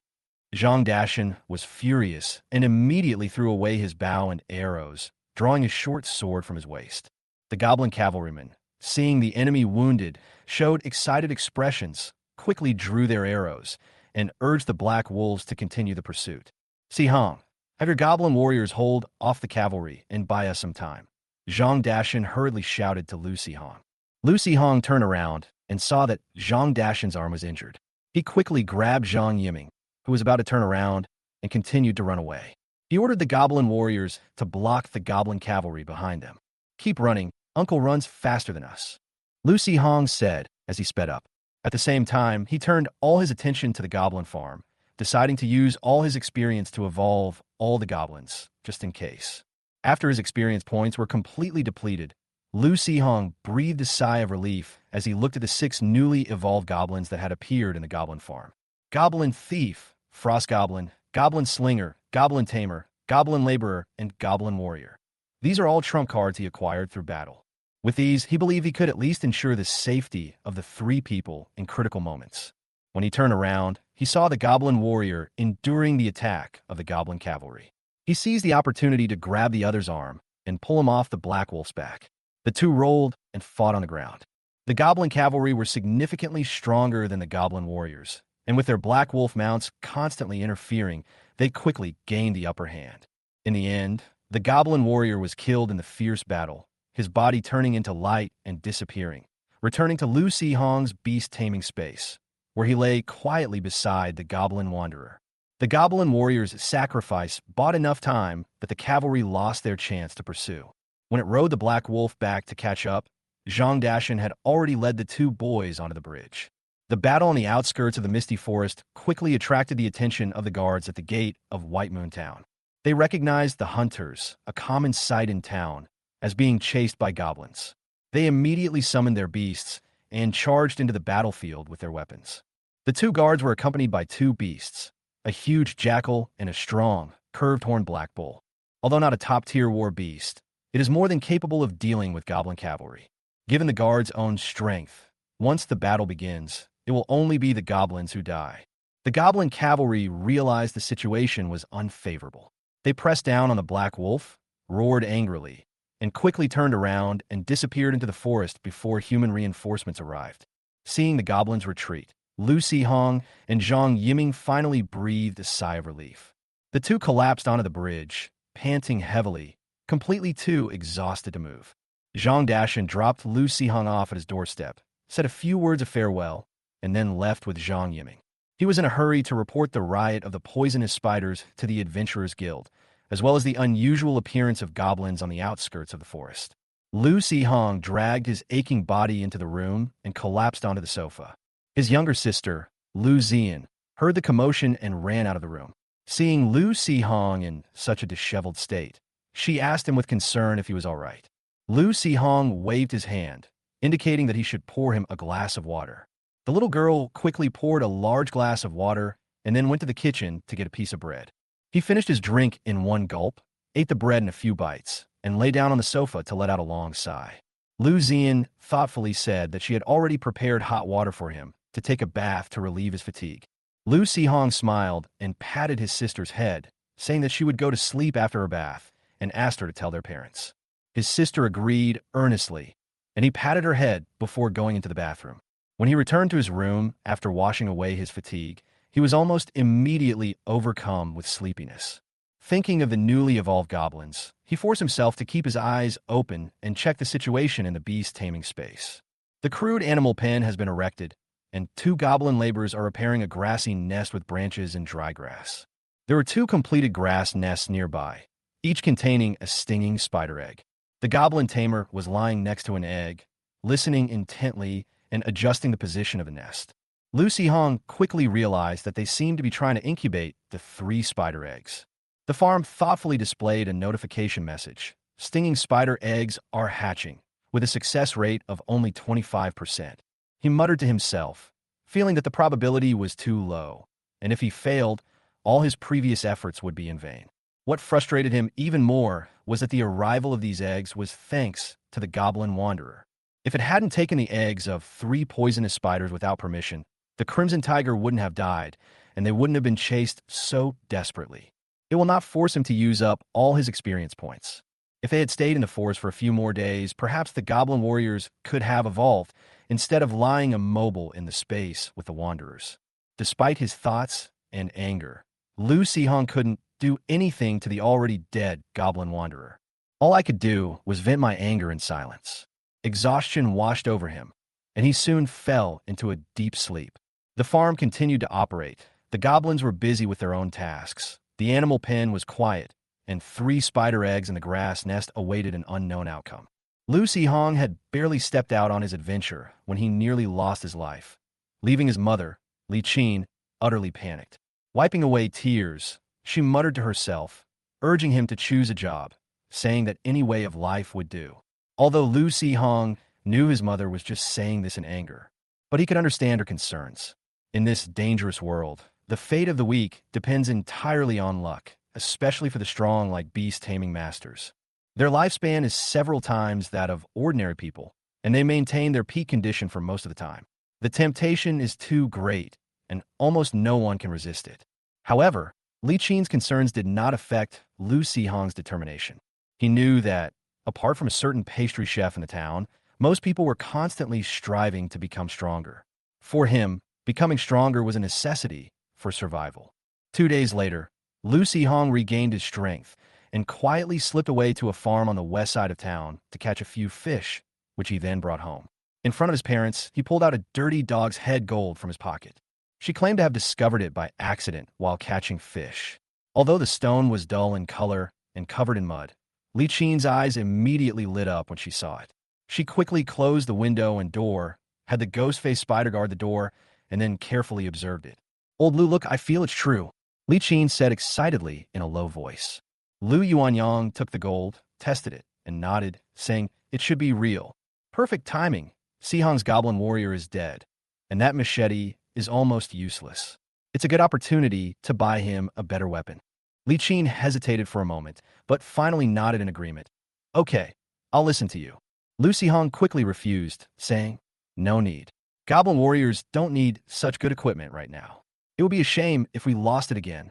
Zhang Dashan was furious and immediately threw away his bow and arrows, drawing a short sword from his waist. The goblin cavalrymen, seeing the enemy wounded, showed excited expressions, quickly drew their arrows, and urged the black wolves to continue the pursuit. Sihong, have your goblin warriors hold off the cavalry and buy us some time. Zhang Dashan hurriedly shouted to Lu Sihong. Lu Sihong turned around and saw that Zhang Dashan's arm was injured. He quickly grabbed Zhang Yiming, who was about to turn around, and continued to run away. He ordered the goblin warriors to block the goblin cavalry behind them. Keep running, Uncle runs faster than us, Lu Sihong said as he sped up. At the same time, he turned all his attention to the goblin farm, deciding to use all his experience to evolve all the goblins, just in case. After his experience points were completely depleted, Lu Sihong breathed a sigh of relief as he looked at the 6 newly evolved goblins that had appeared in the goblin farm. Goblin Thief, Frost Goblin, Goblin Slinger, Goblin Tamer, Goblin Laborer, and Goblin Warrior. These are all trump cards he acquired through battle. With these, he believed he could at least ensure the safety of the 3 people in critical moments. When he turned around, he saw the Goblin Warrior enduring the attack of the Goblin Cavalry. He seized the opportunity to grab the other's arm and pull him off the Black Wolf's back. The 2 rolled and fought on the ground. The Goblin Cavalry were significantly stronger than the Goblin Warriors, and with their Black Wolf mounts constantly interfering, they quickly gained the upper hand. In the end, The goblin warrior was killed in the fierce battle, his body turning into light and disappearing, returning to Lu Si-hong's beast-taming space, where he lay quietly beside the goblin wanderer. The goblin warrior's sacrifice bought enough time that the cavalry lost their chance to pursue. When it rode the black wolf back to catch up, Zhang Dashan had already led the two boys onto the bridge. The battle on the outskirts of the misty forest quickly attracted the attention of the guards at the gate of White Moon Town. They recognized the hunters, a common sight in town, as being chased by goblins. They immediately summoned their beasts and charged into the battlefield with their weapons. The two guards were accompanied by two beasts, a huge jackal and a strong, curved-horned black bull. Although not a top-tier war beast, it is more than capable of dealing with goblin cavalry. Given the guards' own strength, once the battle begins, it will only be the goblins who die. The goblin cavalry realized the situation was unfavorable. They pressed down on the black wolf, roared angrily, and quickly turned around and disappeared into the forest before human reinforcements arrived. Seeing the goblins retreat, Lu Si-hong and Zhang Yiming finally breathed a sigh of relief. The two collapsed onto the bridge, panting heavily, completely too exhausted to move. Zhang Dashan dropped Lu Si-hong off at his doorstep, said a few words of farewell, and then left with Zhang Yiming. He was in a hurry to report the riot of the poisonous spiders to the Adventurers Guild, as well as the unusual appearance of goblins on the outskirts of the forest. Lu Si-hong dragged his aching body into the room and collapsed onto the sofa. His younger sister, Lu Zian, heard the commotion and ran out of the room. Seeing Lu Si-hong in such a disheveled state, she asked him with concern if he was all right. Lu Si-hong waved his hand, indicating that he should pour him a glass of water. The little girl quickly poured a large glass of water and then went to the kitchen to get a piece of bread. He finished his drink in one gulp, ate the bread in a few bites, and lay down on the sofa to let out a long sigh. Lu Zian thoughtfully said that she had already prepared hot water for him to take a bath to relieve his fatigue. Lu Si-hong smiled and patted his sister's head, saying that she would go to sleep after her bath, and asked her to tell their parents. His sister agreed earnestly, and he patted her head before going into the bathroom. When he returned to his room after washing away his fatigue, he was almost immediately overcome with sleepiness. Thinking of the newly evolved goblins, he forced himself to keep his eyes open and check the situation in the beast-taming space. The crude animal pen has been erected, and two goblin laborers are repairing a grassy nest with branches and dry grass. There were two completed grass nests nearby, each containing a stinging spider egg. The goblin tamer was lying next to an egg, listening intently and adjusting the position of the nest. Lu Si-hong quickly realized that they seemed to be trying to incubate the 3 spider eggs. The farm thoughtfully displayed a notification message. Stinging spider eggs are hatching, with a success rate of only 25%. He muttered to himself, feeling that the probability was too low, and if he failed, all his previous efforts would be in vain. What frustrated him even more was that the arrival of these eggs was thanks to the goblin wanderer. If it hadn't taken the eggs of 3 poisonous spiders without permission, the Crimson Tiger wouldn't have died, and they wouldn't have been chased so desperately. It will not force him to use up all his experience points. If they had stayed in the forest for a few more days, perhaps the goblin warriors could have evolved, instead of lying immobile in the space with the wanderers. Despite his thoughts and anger, Lu Si-hong couldn't do anything to the already dead goblin wanderer. All I could do was vent my anger in silence. Exhaustion washed over him, and he soon fell into a deep sleep. The farm continued to operate. The goblins were busy with their own tasks. The animal pen was quiet, and 3 spider eggs in the grass nest awaited an unknown outcome. Lu Si-hong had barely stepped out on his adventure when he nearly lost his life, leaving his mother, Li Qin, utterly panicked. Wiping away tears, she muttered to herself, urging him to choose a job, saying that any way of life would do. Although Lu Si-hong knew his mother was just saying this in anger, but he could understand her concerns. In this dangerous world, the fate of the weak depends entirely on luck, especially for the strong like beast-taming masters. Their lifespan is several times that of ordinary people, and they maintain their peak condition for most of the time. The temptation is too great, and almost no one can resist it. However, Li Qin's concerns did not affect Lu Si-hong's determination. He knew that, apart from a certain pastry chef in the town, most people were constantly striving to become stronger. For him, becoming stronger was a necessity for survival. 2 days later, Lu Si-hong regained his strength and quietly slipped away to a farm on the west side of town to catch a few fish, which he then brought home. In front of his parents, he pulled out a dirty dog's head gold from his pocket. She claimed to have discovered it by accident while catching fish. Although the stone was dull in color and covered in mud, Li Qin's eyes immediately lit up when she saw it. She quickly closed the window and door, had the ghost-faced spider guard the door, and then carefully observed it. "Old Lu, look, I feel it's true," Li Qin said excitedly in a low voice. Lu Yuanyang took the gold, tested it, and nodded, saying, "It should be real. Perfect timing. Sihong's goblin warrior is dead, and that machete is almost useless. It's a good opportunity to buy him a better weapon." Li Qin hesitated for a moment, but finally nodded in agreement. "Okay, I'll listen to you." Lu Sihong quickly refused, saying, "No need. Goblin warriors don't need such good equipment right now. It would be a shame if we lost it again."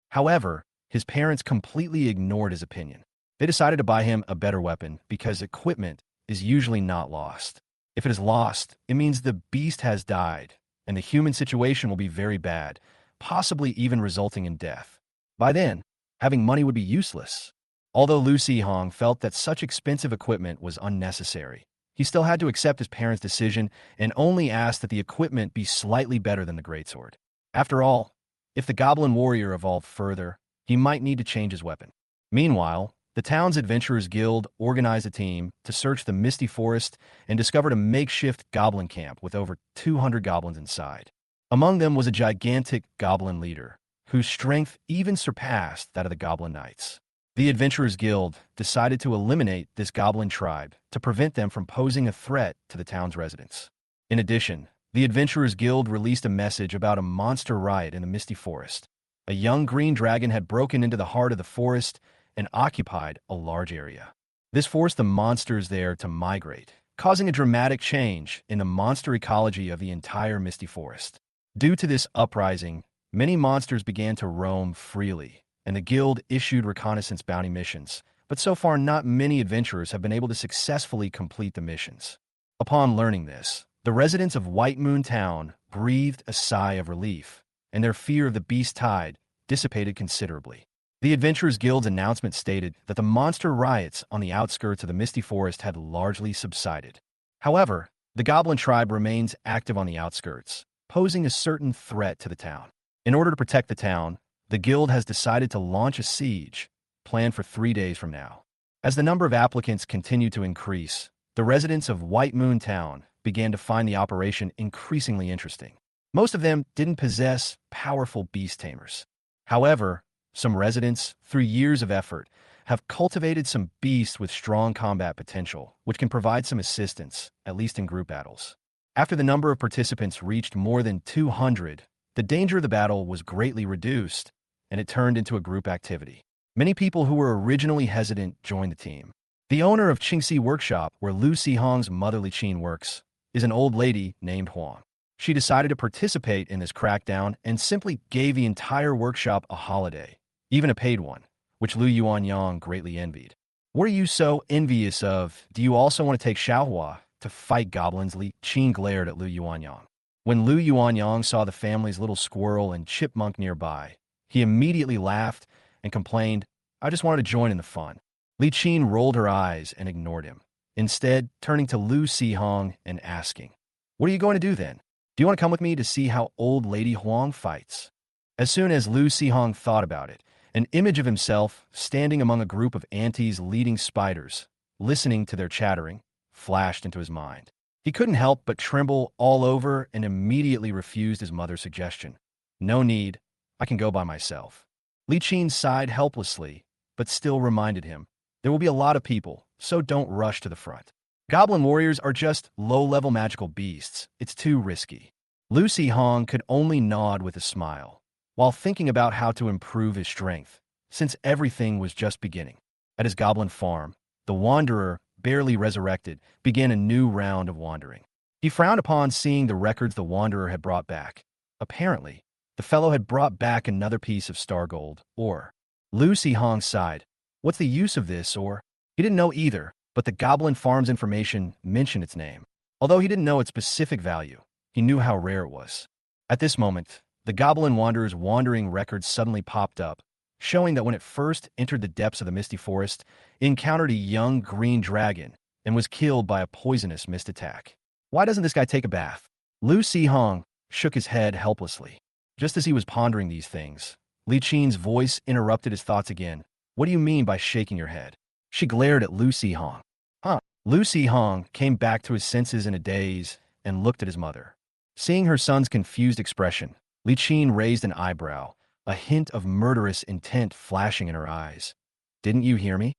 However, his parents completely ignored his opinion. They decided to buy him a better weapon because equipment is usually not lost. If it is lost, it means the beast has died, and the human situation will be very bad, possibly even resulting in death. By then, having money would be useless. Although Lu Sihong felt that such expensive equipment was unnecessary, he still had to accept his parents' decision and only asked that the equipment be slightly better than the greatsword. After all, if the Goblin Warrior evolved further, he might need to change his weapon. Meanwhile, the town's Adventurers Guild organized a team to search the Misty Forest and discovered a makeshift goblin camp with over 200 goblins inside. Among them was a gigantic goblin leader, whose strength even surpassed that of the Goblin Knights. The Adventurers Guild decided to eliminate this goblin tribe to prevent them from posing a threat to the town's residents. In addition, the Adventurers Guild released a message about a monster riot in the Misty Forest. A young green dragon had broken into the heart of the forest and occupied a large area. This forced the monsters there to migrate, causing a dramatic change in the monster ecology of the entire Misty Forest. Due to this uprising, many monsters began to roam freely, and the guild issued reconnaissance bounty missions, but so far not many adventurers have been able to successfully complete the missions. Upon learning this, the residents of White Moon Town breathed a sigh of relief, and their fear of the beast tide dissipated considerably. The Adventurers Guild's announcement stated that the monster riots on the outskirts of the Misty Forest had largely subsided. However, the Goblin tribe remains active on the outskirts, posing a certain threat to the town. In order to protect the town, the guild has decided to launch a siege, planned for 3 days from now. As the number of applicants continued to increase, the residents of White Moon Town began to find the operation increasingly interesting. Most of them didn't possess powerful beast tamers. However, some residents, through years of effort, have cultivated some beasts with strong combat potential, which can provide some assistance, at least in group battles. After the number of participants reached more than 200, the danger of the battle was greatly reduced, and it turned into a group activity. Many people who were originally hesitant joined the team. The owner of Qingxi Workshop, where Lu Sihong's mother Li Qin works, is an old lady named Huang. She decided to participate in this crackdown and simply gave the entire workshop a holiday, even a paid one, which Lu Yuanyang greatly envied. "What are you so envious of? Do you also want to take Xiaohua to fight goblins?" Li Qin glared at Lu Yuanyang. When Lu Yuanyang saw the family's little squirrel and chipmunk nearby, he immediately laughed and complained, "I just wanted to join in the fun." Li Qin rolled her eyes and ignored him, instead turning to Lu Sihong and asking, "What are you going to do then? Do you want to come with me to see how old Lady Huang fights?" As soon as Lu Sihong thought about it, an image of himself standing among a group of aunties leading spiders, listening to their chattering, flashed into his mind. He couldn't help but tremble all over and immediately refused his mother's suggestion. "No need, I can go by myself." Li Qin sighed helplessly, but still reminded him, "There will be a lot of people, so don't rush to the front. Goblin warriors are just low-level magical beasts. It's too risky." Lu Sihong could only nod with a smile, while thinking about how to improve his strength, since everything was just beginning. At his goblin farm, the wanderer, barely resurrected, began a new round of wandering. He frowned upon seeing the records the wanderer had brought back. Apparently, the fellow had brought back another piece of star gold, ore. Lu Sihong sighed. What's the use of this ore? He didn't know either, but the goblin farm's information mentioned its name. Although he didn't know its specific value, he knew how rare it was. At this moment, the goblin wanderer's wandering records suddenly popped up, showing that when it first entered the depths of the misty forest, it encountered a young green dragon and was killed by a poisonous mist attack. Why doesn't this guy take a bath? Lu Si-hong shook his head helplessly. Just as he was pondering these things, Li Qin's voice interrupted his thoughts again. What do you mean by shaking your head? She glared at Lu Si-hong. Huh? Lu Si-hong came back to his senses in a daze and looked at his mother. Seeing her son's confused expression, Li Qin raised an eyebrow, a hint of murderous intent flashing in her eyes. Didn't you hear me?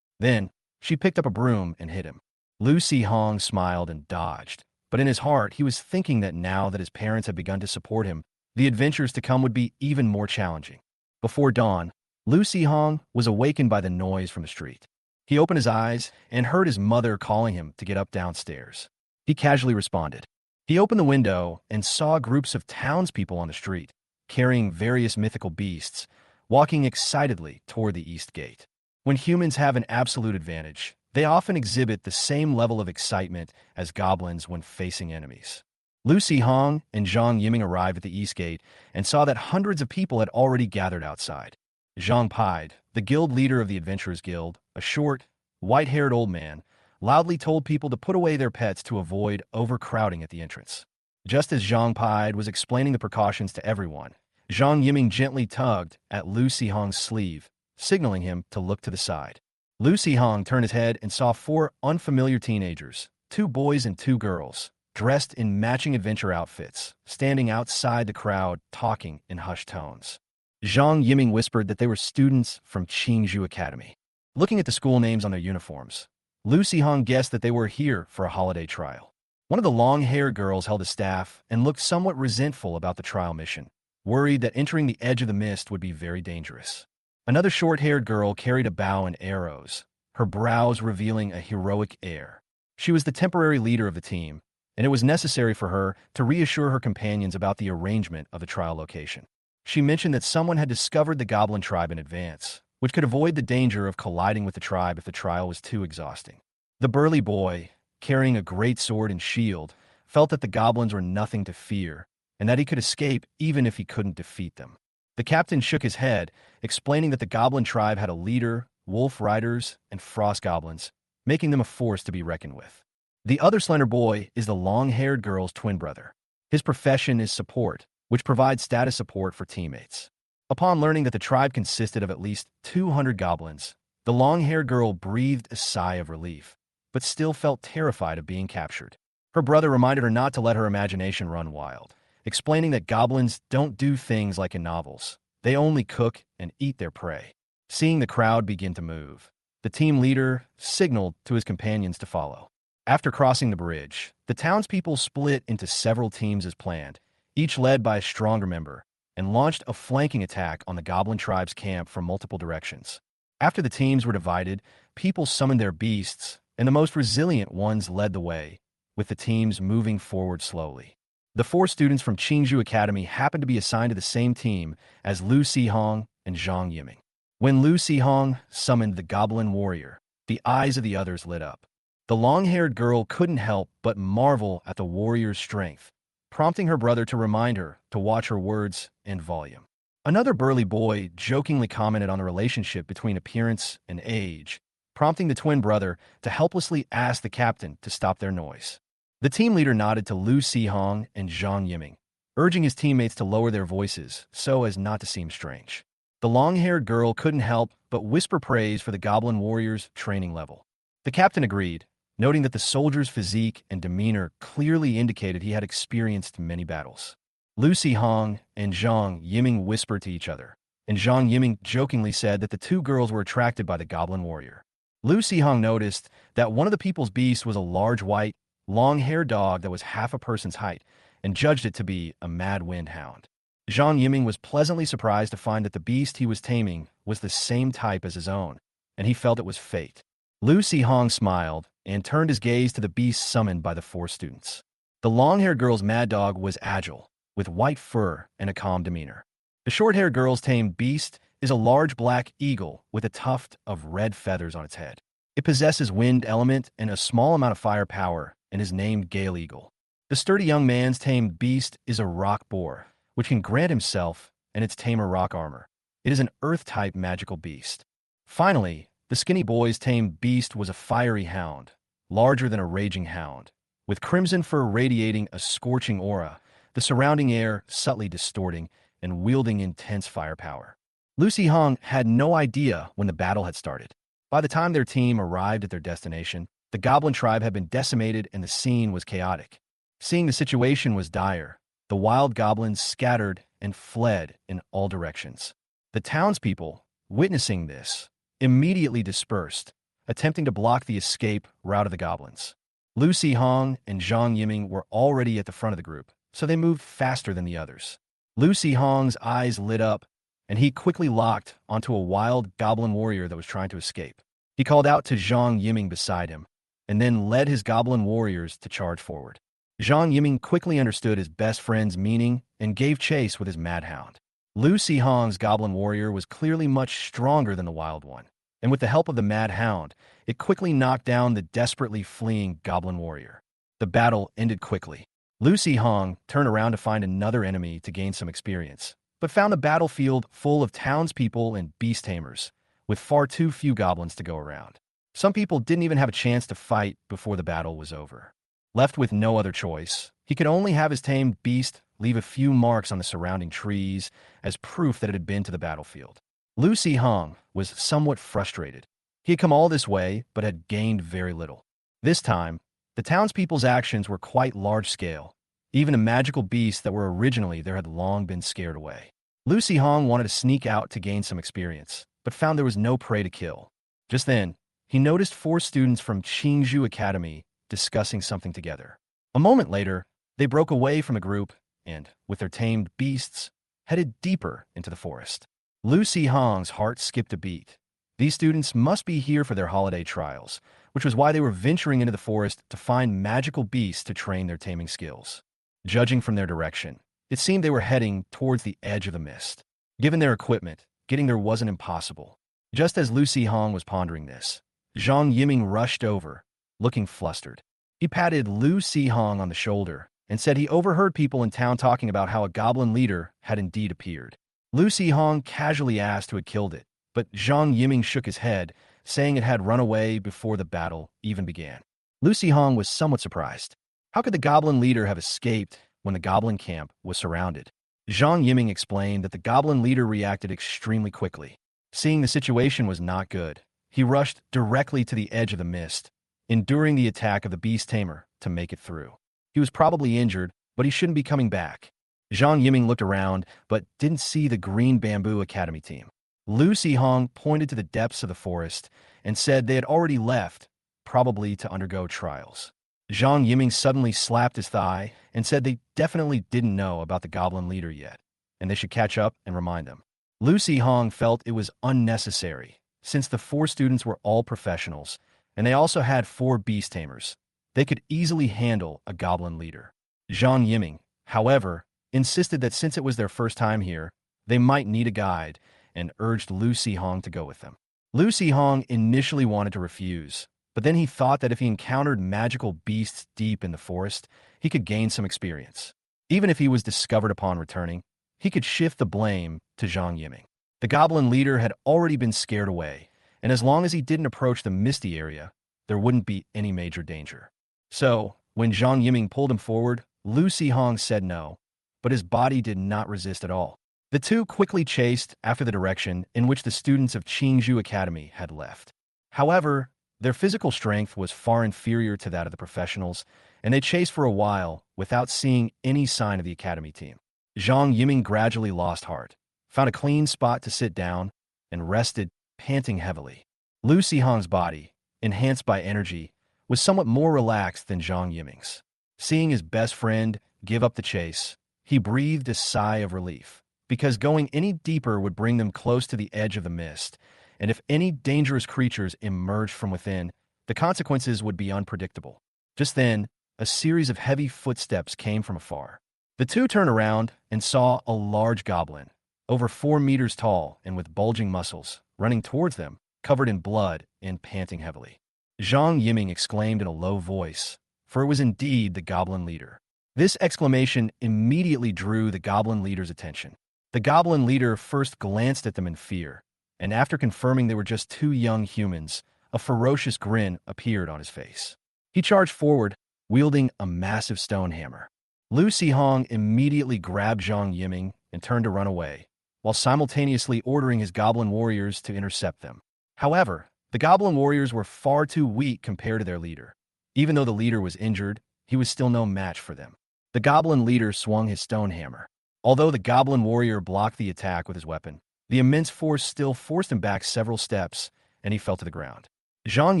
Then, she picked up a broom and hit him. Lu Si-hong smiled and dodged, but in his heart he was thinking that now that his parents had begun to support him, the adventures to come would be even more challenging. Before dawn, Lu Si-hong was awakened by the noise from the street. He opened his eyes and heard his mother calling him to get up downstairs. He casually responded. He opened the window and saw groups of townspeople on the street, carrying various mythical beasts, walking excitedly toward the east gate. When humans have an absolute advantage, they often exhibit the same level of excitement as goblins when facing enemies. Lu Si-hong and Zhang Yiming arrived at the east gate and saw that hundreds of people had already gathered outside. Zhang Pied, the guild leader of the Adventurers Guild, a short, white-haired old man, loudly told people to put away their pets to avoid overcrowding at the entrance. Just as Zhang Pied was explaining the precautions to everyone, Zhang Yiming gently tugged at Lu Si-hong's sleeve, signaling him to look to the side. Lu Si-hong turned his head and saw 4 unfamiliar teenagers, 2 boys and 2 girls, dressed in matching adventure outfits, standing outside the crowd talking in hushed tones. Zhang Yiming whispered that they were students from Qingzhou Academy. Looking at the school names on their uniforms, Lu Si-hong guessed that they were here for a holiday trial. One of the long-haired girls held a staff and looked somewhat resentful about the trial mission, worried that entering the edge of the mist would be very dangerous. Another short-haired girl carried a bow and arrows, her brows revealing a heroic air. She was the temporary leader of the team, and it was necessary for her to reassure her companions about the arrangement of the trial location. She mentioned that someone had discovered the Goblin tribe in advance, which could avoid the danger of colliding with the tribe if the trial was too exhausting. The burly boy, carrying a great sword and shield, felt that the goblins were nothing to fear, and that he could escape even if he couldn't defeat them. The captain shook his head, explaining that the Goblin tribe had a leader, wolf riders, and frost goblins, making them a force to be reckoned with. The other slender boy is the long-haired girl's twin brother. His profession is support, which provides status support for teammates. Upon learning that the tribe consisted of at least 200 goblins, the long-haired girl breathed a sigh of relief, but still felt terrified of being captured. Her brother reminded her not to let her imagination run wild, explaining that goblins don't do things like in novels. They only cook and eat their prey. Seeing the crowd begin to move, the team leader signaled to his companions to follow. After crossing the bridge, the townspeople split into several teams as planned, each led by a stronger member, and launched a flanking attack on the Goblin tribe's camp from multiple directions. After the teams were divided, people summoned their beasts, and the most resilient ones led the way, with the teams moving forward slowly. The 4 students from Qingzhou Academy happened to be assigned to the same team as Lu Si-hong and Zhang Yiming. When Lu Si-hong summoned the Goblin warrior, the eyes of the others lit up. The long-haired girl couldn't help but marvel at the warrior's strength, prompting her brother to remind her to watch her words and volume. Another burly boy jokingly commented on the relationship between appearance and age, prompting the twin brother to helplessly ask the captain to stop their noise. The team leader nodded to Lu Si-hong and Zhang Yiming, urging his teammates to lower their voices so as not to seem strange. The long-haired girl couldn't help but whisper praise for the Goblin warrior's training level. The captain agreed, noting that the soldier's physique and demeanor clearly indicated he had experienced many battles. Lu Si-hong and Zhang Yiming whispered to each other, and Zhang Yiming jokingly said that the 2 girls were attracted by the Goblin warrior. Lu Si-hong noticed that one of the people's beasts was a large white, long-haired dog that was half a person's height, and judged it to be a mad wind hound. Zhang Yiming was pleasantly surprised to find that the beast he was taming was the same type as his own, and he felt it was fate. Lu Si-hong smiled and turned his gaze to the beast summoned by the 4 students. The long-haired girl's mad dog was agile, with white fur and a calm demeanor. The short-haired girl's tamed beast is a large black eagle with a tuft of red feathers on its head. It possesses wind element and a small amount of firepower and is named Gale Eagle. The sturdy young man's tamed beast is a rock boar, which can grant himself and its tamer rock armor, It is an Earth-type magical beast. Finally, the skinny boy's tamed beast was a fiery hound, larger than a raging hound, with crimson fur radiating a scorching aura, the surrounding air subtly distorting and wielding intense firepower. Lucy Hong had no idea when the battle had started. By the time their team arrived at their destination, the Goblin tribe had been decimated and the scene was chaotic. Seeing the situation was dire, the wild goblins scattered and fled in all directions. The townspeople, witnessing this, immediately dispersed, attempting to block the escape route of the goblins. Lucy Hong and Zhang Yiming were already at the front of the group, so they moved faster than the others. Lucy Hong's eyes lit up, and he quickly locked onto a wild goblin warrior that was trying to escape. He called out to Zhang Yiming beside him, and then led his goblin warriors to charge forward. Zhang Yiming quickly understood his best friend's meaning and gave chase with his mad hound. Lucy Hong's goblin warrior was clearly much stronger than the wild one, and with the help of the mad hound, it quickly knocked down the desperately fleeing goblin warrior. The battle ended quickly. Lucy Hong turned around to find another enemy to gain some experience, but found a battlefield full of townspeople and beast tamers, with far too few goblins to go around. Some people didn't even have a chance to fight before the battle was over. Left with no other choice, he could only have his tamed beast leave a few marks on the surrounding trees as proof that it had been to the battlefield. Lucy Hong was somewhat frustrated. He had come all this way, but had gained very little. This time, the townspeople's actions were quite large-scale. Even the magical beasts that were originally there had long been scared away. Lucy Hong wanted to sneak out to gain some experience, but found there was no prey to kill. Just then, he noticed 4 students from Qingzhou Academy discussing something together. A moment later, they broke away from the group and, with their tamed beasts, headed deeper into the forest. Lucy Hong's heart skipped a beat. These students must be here for their holiday trials, which was why they were venturing into the forest to find magical beasts to train their taming skills. Judging from their direction, it seemed they were heading towards the edge of the mist. Given their equipment, getting there wasn't impossible. Just as Lucy Hong was pondering this, Zhang Yiming rushed over, looking flustered. He patted Lucy Hong on the shoulder and said he overheard people in town talking about how a goblin leader had indeed appeared. Lucy Hong casually asked who had killed it, but Zhang Yiming shook his head, saying it had run away before the battle even began. Lucy Hong was somewhat surprised. How could the goblin leader have escaped when the goblin camp was surrounded? Zhang Yiming explained that the goblin leader reacted extremely quickly. Seeing the situation was not good, he rushed directly to the edge of the mist, enduring the attack of the beast tamer to make it through. He was probably injured, but he shouldn't be coming back. Zhang Yiming looked around, but didn't see the Green Bamboo Academy team. Lucy Hong pointed to the depths of the forest and said they had already left, probably to undergo trials. Zhang Yiming suddenly slapped his thigh and said they definitely didn't know about the goblin leader yet, and they should catch up and remind them. Lucy Hong felt it was unnecessary, since the 4 students were all professionals, and they also had 4 beast tamers. They could easily handle a goblin leader. Zhang Yiming, however, insisted that since it was their first time here, they might need a guide, and urged Lucy Hong to go with them. Lucy Hong initially wanted to refuse, but then he thought that if he encountered magical beasts deep in the forest, he could gain some experience. Even if he was discovered upon returning, he could shift the blame to Zhang Yiming. The goblin leader had already been scared away, and as long as he didn't approach the misty area, there wouldn't be any major danger. So, when Zhang Yiming pulled him forward, Lucy Hong said no, but his body did not resist at all. The two quickly chased after the direction in which the students of Qingzhou Academy had left. However, their physical strength was far inferior to that of the professionals, and they chased for a while without seeing any sign of the academy team. Zhang Yiming gradually lost heart, found a clean spot to sit down, and rested, panting heavily. Lucy Hong's body, enhanced by energy, was somewhat more relaxed than Zhang Yiming's. Seeing his best friend give up the chase, he breathed a sigh of relief, because going any deeper would bring them close to the edge of the mist, and if any dangerous creatures emerged from within, the consequences would be unpredictable. Just then, a series of heavy footsteps came from afar. The two turned around and saw a large goblin, over 4 meters tall and with bulging muscles, running towards them, covered in blood and panting heavily. Zhang Yiming exclaimed in a low voice, for it was indeed the goblin leader. This exclamation immediately drew the goblin leader's attention. The goblin leader first glanced at them in fear, and after confirming they were just two young humans, a ferocious grin appeared on his face. He charged forward, wielding a massive stone hammer. Lu Sihong immediately grabbed Zhang Yiming and turned to run away, while simultaneously ordering his goblin warriors to intercept them. However, the goblin warriors were far too weak compared to their leader. Even though the leader was injured, he was still no match for them. The goblin leader swung his stone hammer. Although the goblin warrior blocked the attack with his weapon, the immense force still forced him back several steps, and he fell to the ground. Zhang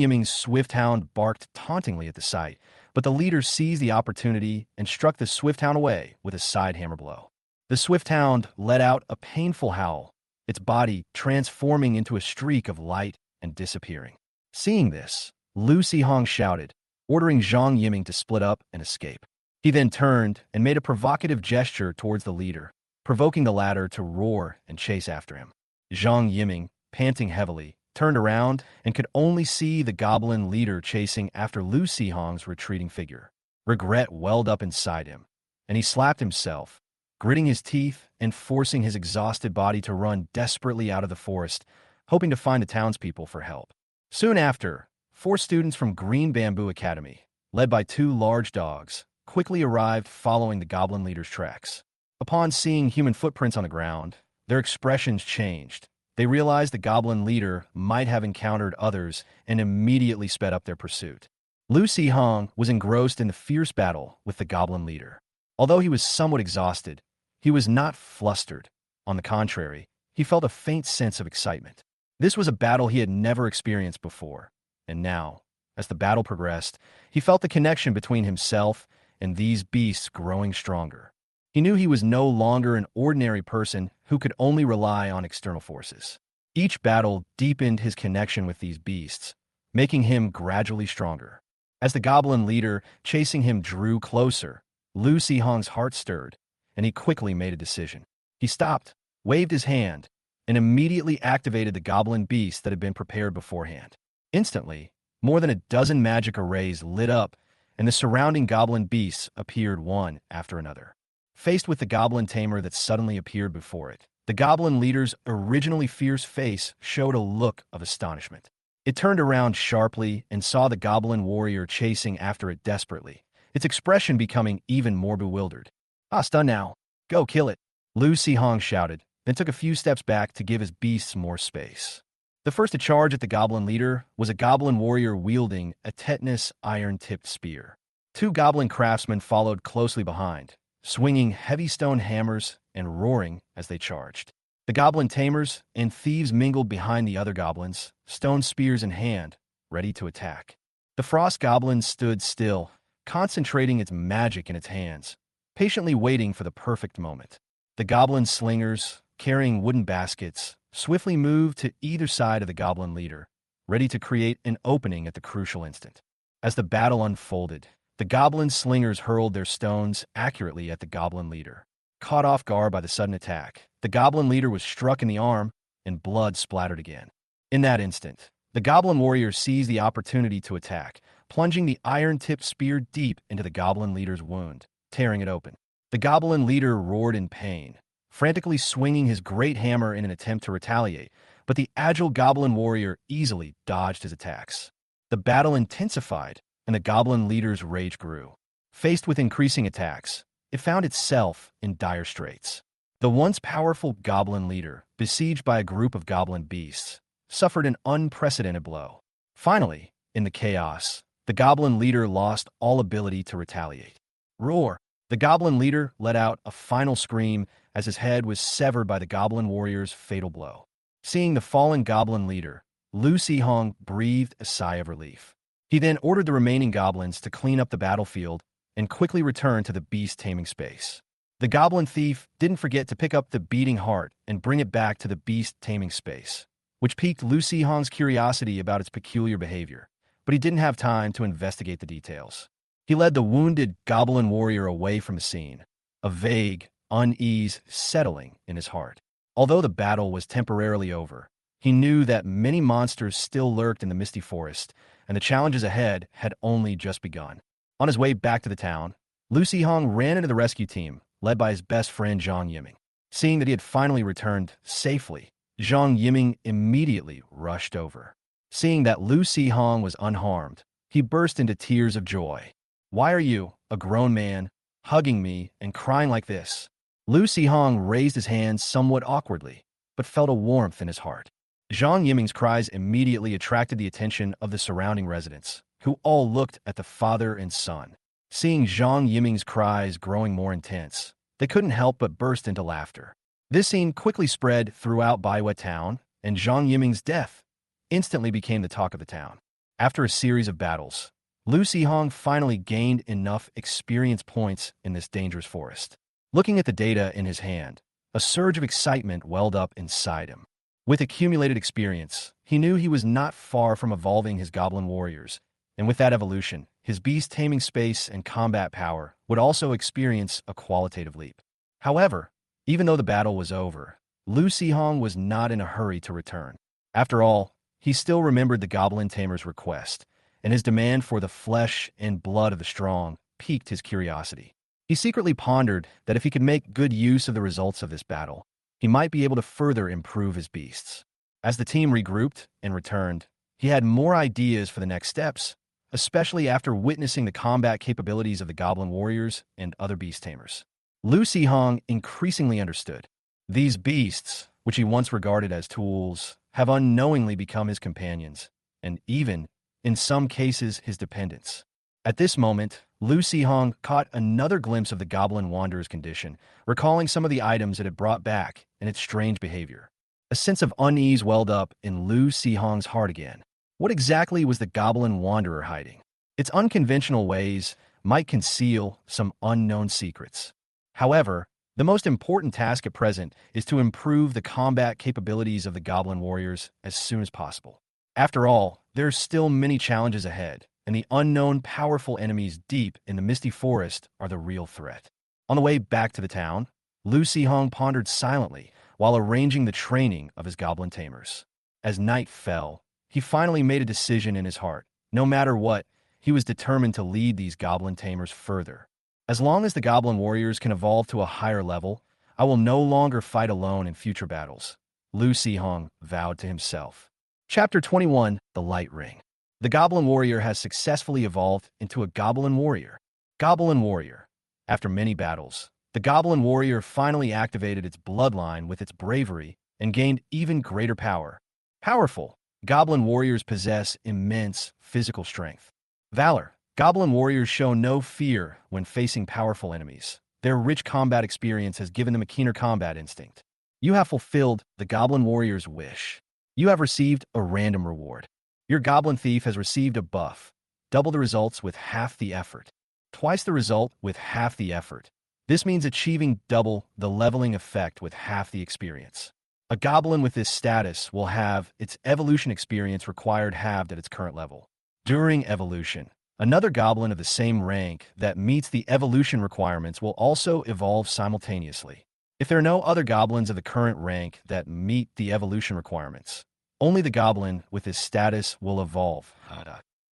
Yiming's swift hound barked tauntingly at the sight, but the leader seized the opportunity and struck the swift hound away with a side hammer blow. The swift hound let out a painful howl, its body transforming into a streak of light and disappearing. Seeing this, Lu Sihong shouted, ordering Zhang Yiming to split up and escape. He then turned and made a provocative gesture towards the leader, provoking the latter to roar and chase after him. Zhang Yiming, panting heavily, turned around and could only see the goblin leader chasing after Lu Sihong's retreating figure. Regret welled up inside him, and he slapped himself, gritting his teeth and forcing his exhausted body to run desperately out of the forest, hoping to find the townspeople for help. Soon after, 4 students from Green Bamboo Academy, led by 2 large dogs, quickly arrived following the goblin leader's tracks. Upon seeing human footprints on the ground, their expressions changed. They realized the goblin leader might have encountered others and immediately sped up their pursuit. Lu Sihong was engrossed in the fierce battle with the goblin leader. Although he was somewhat exhausted, he was not flustered. On the contrary, he felt a faint sense of excitement. This was a battle he had never experienced before, and now, as the battle progressed, he felt the connection between himself and these beasts growing stronger. He knew he was no longer an ordinary person who could only rely on external forces. Each battle deepened his connection with these beasts, making him gradually stronger. As the goblin leader chasing him drew closer, Lu Sihong's heart stirred, and he quickly made a decision. He stopped, waved his hand, and immediately activated the goblin beast that had been prepared beforehand. Instantly, more than a dozen magic arrays lit up, and the surrounding goblin beasts appeared one after another. Faced with the goblin tamer that suddenly appeared before it, the goblin leader's originally fierce face showed a look of astonishment. It turned around sharply and saw the goblin warrior chasing after it desperately, its expression becoming even more bewildered. "Ah, it's done now. Go kill it," Lu Sihong shouted, then took a few steps back to give his beasts more space. The first to charge at the goblin leader was a goblin warrior wielding a tetanus iron-tipped spear. 2 goblin craftsmen followed closely behind, swinging heavy stone hammers and roaring as they charged. The goblin tamers and thieves mingled behind the other goblins, stone spears in hand, ready to attack. The frost goblin stood still, concentrating its magic in its hands, patiently waiting for the perfect moment. The goblin slingers, carrying wooden baskets, swiftly moved to either side of the goblin leader, ready to create an opening at the crucial instant. As the battle unfolded, the goblin slingers hurled their stones accurately at the goblin leader. Caught off guard by the sudden attack, the goblin leader was struck in the arm, and blood splattered again. In that instant, the goblin warrior seized the opportunity to attack, plunging the iron-tipped spear deep into the goblin leader's wound, tearing it open. The goblin leader roared in pain, frantically swinging his great hammer in an attempt to retaliate, but the agile goblin warrior easily dodged his attacks. The battle intensified, and the goblin leader's rage grew. Faced with increasing attacks, it found itself in dire straits. The once powerful goblin leader, besieged by a group of goblin beasts, suffered an unprecedented blow. Finally, in the chaos, the goblin leader lost all ability to retaliate. Roar! The goblin leader let out a final scream as his head was severed by the goblin warrior's fatal blow. Seeing the fallen goblin leader, Lu Sihong breathed a sigh of relief. He then ordered the remaining goblins to clean up the battlefield and quickly return to the beast-taming space. The goblin thief didn't forget to pick up the beating heart and bring it back to the beast-taming space, which piqued Lu Sihong's curiosity about its peculiar behavior, but he didn't have time to investigate the details. He led the wounded goblin warrior away from the scene, a vague unease settling in his heart. Although the battle was temporarily over, he knew that many monsters still lurked in the misty forest, and the challenges ahead had only just begun. On his way back to the town, Lu Sihong ran into the rescue team, led by his best friend Zhang Yiming. Seeing that he had finally returned safely, Zhang Yiming immediately rushed over. Seeing that Lu Sihong was unharmed, he burst into tears of joy. "Why are you, a grown man, hugging me and crying like this?" Lu Sihong raised his hands somewhat awkwardly, but felt a warmth in his heart. Zhang Yiming's cries immediately attracted the attention of the surrounding residents, who all looked at the father and son. Seeing Zhang Yiming's cries growing more intense, they couldn't help but burst into laughter. This scene quickly spread throughout Baiwa town, and Zhang Yiming's death instantly became the talk of the town. After a series of battles, Lu Sihong finally gained enough experience points in this dangerous forest. Looking at the data in his hand, a surge of excitement welled up inside him. With accumulated experience, he knew he was not far from evolving his goblin warriors, and with that evolution, his beast taming space and combat power would also experience a qualitative leap. However, even though the battle was over, Lu Sihong was not in a hurry to return. After all, he still remembered the goblin tamer's request, and his demand for the flesh and blood of the strong piqued his curiosity. He secretly pondered that if he could make good use of the results of this battle, he might be able to further improve his beasts. As the team regrouped and returned, he had more ideas for the next steps, especially after witnessing the combat capabilities of the goblin warriors and other beast tamers. Lu Sihong increasingly understood. These beasts, which he once regarded as tools, have unknowingly become his companions, and even, in some cases, his dependents. At this moment, Lu Sihong caught another glimpse of the goblin wanderer's condition, recalling some of the items it had brought back and its strange behavior. A sense of unease welled up in Lu Sihong's heart again. What exactly was the goblin wanderer hiding? Its unconventional ways might conceal some unknown secrets. However, the most important task at present is to improve the combat capabilities of the goblin warriors as soon as possible. After all, there are still many challenges ahead, and the unknown powerful enemies deep in the misty forest are the real threat. On the way back to the town, Lu Sihong pondered silently while arranging the training of his goblin tamers. As night fell, he finally made a decision in his heart. No matter what, he was determined to lead these goblin tamers further. As long as the goblin warriors can evolve to a higher level, I will no longer fight alone in future battles, Lu Sihong vowed to himself. Chapter 21, The Light Ring. The goblin warrior has successfully evolved into a goblin warrior. Goblin warrior. After many battles, the goblin warrior finally activated its bloodline with its bravery and gained even greater power. Powerful. Goblin warriors possess immense physical strength. Valor. Goblin warriors show no fear when facing powerful enemies. Their rich combat experience has given them a keener combat instinct. You have fulfilled the goblin warrior's wish. You have received a random reward. Your goblin thief has received a buff. Double the results with half the effort. Twice the result with half the effort. This means achieving double the leveling effect with half the experience. A goblin with this status will have its evolution experience required halved at its current level. During evolution, another goblin of the same rank that meets the evolution requirements will also evolve simultaneously. If there are no other goblins of the current rank that meet the evolution requirements, only the goblin with this status will evolve.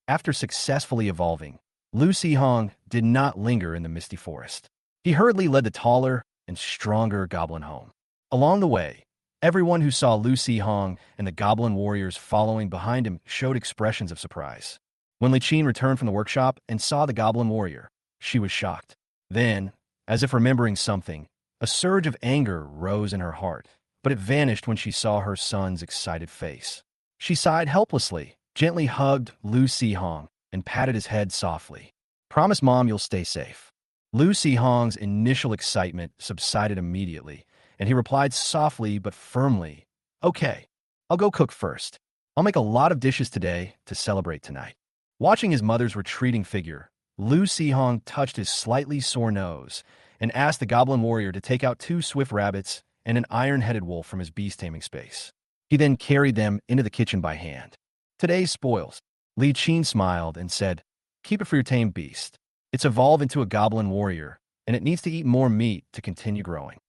After successfully evolving, Lu Sihong did not linger in the misty forest. He hurriedly led the taller and stronger goblin home. Along the way, everyone who saw Lu Sihong and the goblin warriors following behind him showed expressions of surprise. When Li Qin returned from the workshop and saw the goblin warrior, she was shocked. Then, as if remembering something, a surge of anger rose in her heart, but it vanished when she saw her son's excited face. She sighed helplessly, gently hugged Lu Sihong, and patted his head softly. "Promise Mom you'll stay safe." Lu Sihong's initial excitement subsided immediately, and he replied softly but firmly, "Okay, I'll go cook first. I'll make a lot of dishes today to celebrate tonight." Watching his mother's retreating figure, Lu Sihong touched his slightly sore nose and asked the goblin warrior to take out 2 swift rabbits and an iron-headed wolf from his beast-taming space. He then carried them into the kitchen by hand. "Today's spoils." Li Qin smiled and said, "Keep it for your tame beast. It's evolved into a goblin warrior, and it needs to eat more meat to continue growing."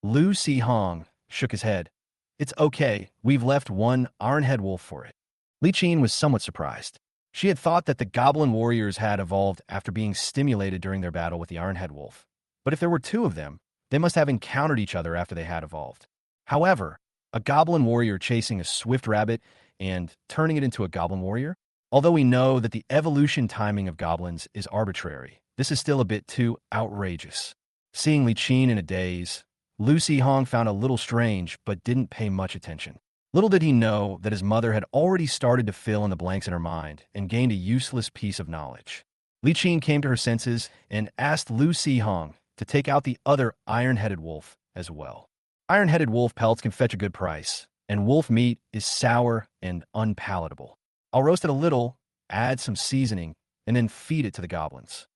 Lu Sihong shook his head. "It's okay, we've left 1 iron-head wolf for it." Li Qin was somewhat surprised. She had thought that the goblin warriors had evolved after being stimulated during their battle with the iron-head wolf. But if there were 2 of them, They must have encountered each other after they had evolved. However, a goblin warrior chasing a swift rabbit and turning it into a goblin warrior? Although we know that the evolution timing of goblins is arbitrary, this is still a bit too outrageous. Seeing Li Qin in a daze, Lu Hong found a little strange but didn't pay much attention. Little did he know that his mother had already started to fill in the blanks in her mind and gained a useless piece of knowledge. Li Qin came to her senses and asked Lu Hong to take out the other iron-headed wolf as well. Iron-headed wolf pelts can fetch a good price, and wolf meat is sour and unpalatable. I'll roast it a little, add some seasoning, and then feed it to the goblins.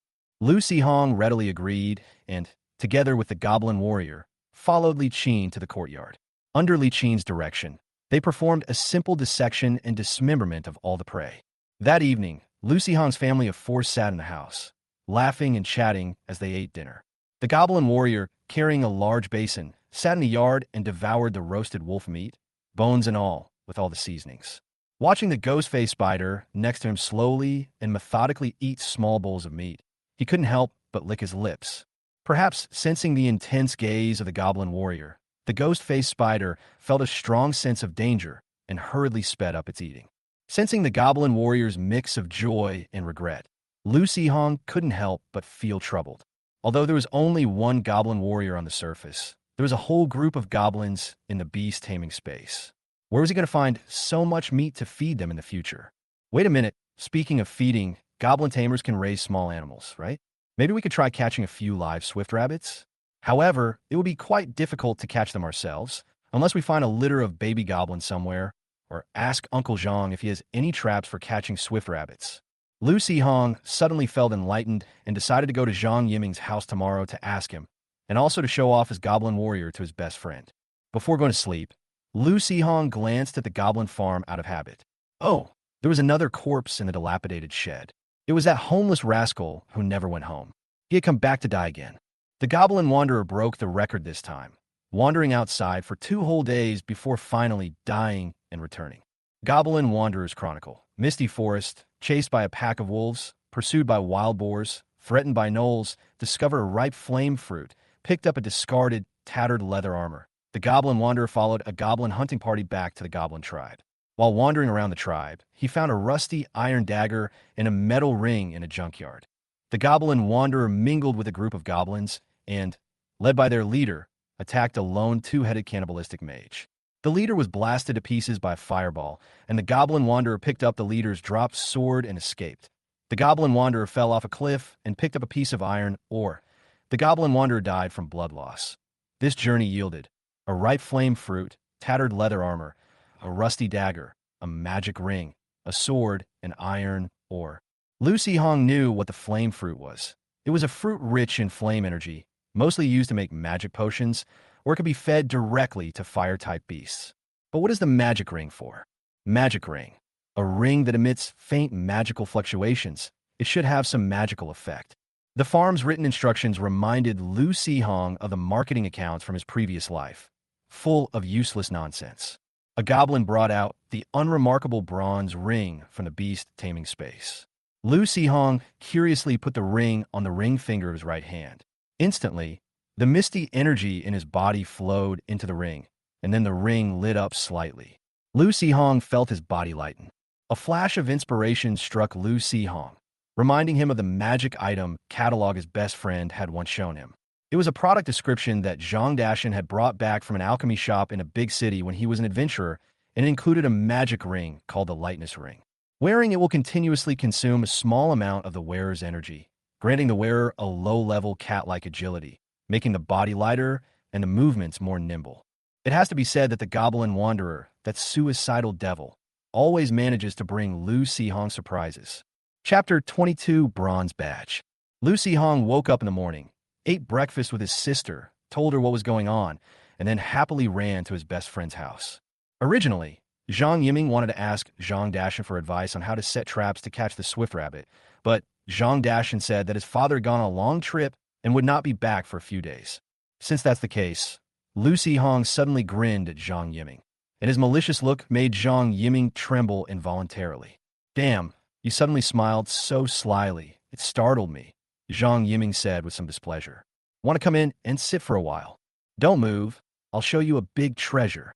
Lu Hong readily agreed, and, together with the goblin warrior, followed Li Qin to the courtyard. Under Li Qin's direction, they performed a simple dissection and dismemberment of all the prey. That evening, Lu Hong's family of four sat in the house, laughing and chatting as they ate dinner. The goblin warrior, carrying a large basin, sat in the yard and devoured the roasted wolf meat, bones and all, with all the seasonings. Watching the ghost-faced spider next to him slowly and methodically eat small bowls of meat, he couldn't help but lick his lips. Perhaps sensing the intense gaze of the goblin warrior, the ghost-faced spider felt a strong sense of danger and hurriedly sped up its eating. Sensing the goblin warrior's mix of joy and regret, Lu Hong couldn't help but feel troubled. Although there was only one goblin warrior on the surface, there was a whole group of goblins in the beast-taming space. Where was he going to find so much meat to feed them in the future? Wait a minute, speaking of feeding, goblin tamers can raise small animals, right? Maybe we could try catching a few live swift rabbits? However, it would be quite difficult to catch them ourselves, unless we find a litter of baby goblins somewhere, or ask Uncle Zhang if he has any traps for catching swift rabbits. Lu Hong suddenly felt enlightened and decided to go to Zhang Yiming's house tomorrow to ask him, and also to show off his goblin warrior to his best friend. Before going to sleep, Lu Hong glanced at the goblin farm out of habit. Oh, there was another corpse in the dilapidated shed. It was that homeless rascal who never went home. He had come back to die again. The goblin wanderer broke the record this time, wandering outside for 2 whole days before finally dying and returning. Goblin Wanderer's Chronicle. Misty forest, chased by a pack of wolves, pursued by wild boars, threatened by gnolls, discovered a ripe flame fruit, picked up a discarded, tattered leather armor. The goblin wanderer followed a goblin hunting party back to the goblin tribe. While wandering around the tribe, he found a rusty iron dagger and a metal ring in a junkyard. The goblin wanderer mingled with a group of goblins and, led by their leader, attacked a lone 2-headed cannibalistic mage. The leader was blasted to pieces by a fireball, and the goblin wanderer picked up the leader's dropped sword and escaped. The goblin wanderer fell off a cliff and picked up a piece of iron ore. The goblin wanderer died from blood loss. This journey yielded a ripe flame fruit, tattered leather armor, a rusty dagger, a magic ring, a sword, and iron ore. Lu Hong knew what the flame fruit was. It was a fruit rich in flame energy, mostly used to make magic potions, or it could be fed directly to fire-type beasts. But what is the magic ring for? Magic ring. A ring that emits faint magical fluctuations. It should have some magical effect. The farm's written instructions reminded Lu Hong of the marketing accounts from his previous life, full of useless nonsense. A goblin brought out the unremarkable bronze ring from the beast-taming space. Lu Hong curiously put the ring on the ring finger of his right hand. Instantly, the misty energy in his body flowed into the ring, and then the ring lit up slightly. Lu Hong felt his body lighten. A flash of inspiration struck Lu Hong, reminding him of the magic item catalog his best friend had once shown him. It was a product description that Zhang Dashan had brought back from an alchemy shop in a big city when he was an adventurer, and it included a magic ring called the Lightness Ring. Wearing it will continuously consume a small amount of the wearer's energy, granting the wearer a low-level cat-like agility, making the body lighter and the movements more nimble. It has to be said that the Goblin Wanderer, that suicidal devil, always manages to bring Lu Hong surprises. Chapter 22, Bronze Badge. Lu Hong woke up in the morning, ate breakfast with his sister, told her what was going on, and then happily ran to his best friend's house. Originally, Zhang Yiming wanted to ask Zhang Dashan for advice on how to set traps to catch the swift rabbit, but Zhang Dashan said that his father had gone on a long trip and would not be back for a few days. Since that's the case, Lu Hong suddenly grinned at Zhang Yiming, and his malicious look made Zhang Yiming tremble involuntarily. "Damn, you suddenly smiled so slyly. It startled me," Zhang Yiming said with some displeasure. Want to come in and sit for a while? Don't move. I'll show you a big treasure.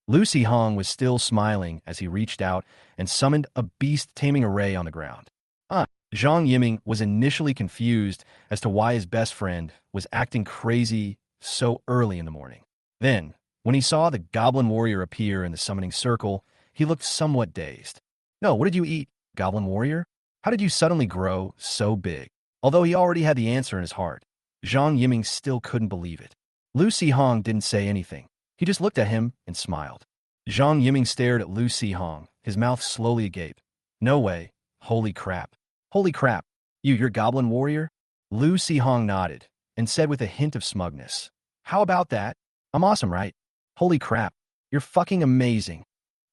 Lucy Hong was still smiling as he reached out and summoned a beast-taming array on the ground. Zhang Yiming was initially confused as to why his best friend was acting crazy so early in the morning. Then, when he saw the Goblin warrior appear in the summoning circle, he looked somewhat dazed. No, what did you eat, Goblin warrior? How did you suddenly grow so big? Although he already had the answer in his heart, Zhang Yiming still couldn't believe it. Lucy Hong didn't say anything. He just looked at him and smiled. Zhang Yiming stared at Lucy Hong, his mouth slowly agape. No way. Holy crap. Holy crap. You're Goblin warrior? Lucy Hong nodded and said with a hint of smugness. How about that? I'm awesome, right? Holy crap. You're fucking amazing.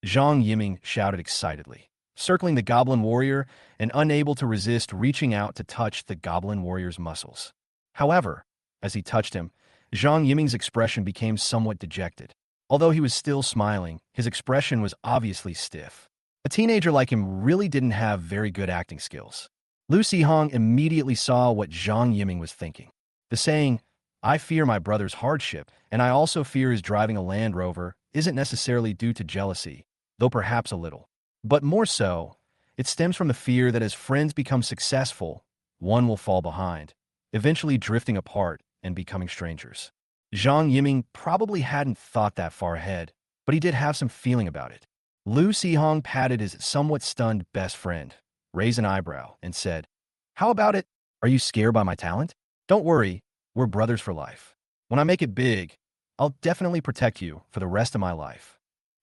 Zhang Yiming shouted excitedly, circling the Goblin warrior and unable to resist reaching out to touch the Goblin warrior's muscles. However, as he touched him, Zhang Yiming's expression became somewhat dejected. Although he was still smiling, his expression was obviously stiff. A teenager like him really didn't have very good acting skills. Lucy Hong immediately saw what Zhang Yiming was thinking. The saying, I fear my brother's hardship, and I also fear his driving a Land Rover, isn't necessarily due to jealousy, though perhaps a little. But more so, it stems from the fear that as friends become successful, one will fall behind, eventually drifting apart and becoming strangers. Zhang Yiming probably hadn't thought that far ahead, but he did have some feeling about it. Lucy Hong patted his somewhat stunned best friend, raised an eyebrow, and said, How about it? Are you scared by my talent? Don't worry, we're brothers for life. When I make it big, I'll definitely protect you for the rest of my life.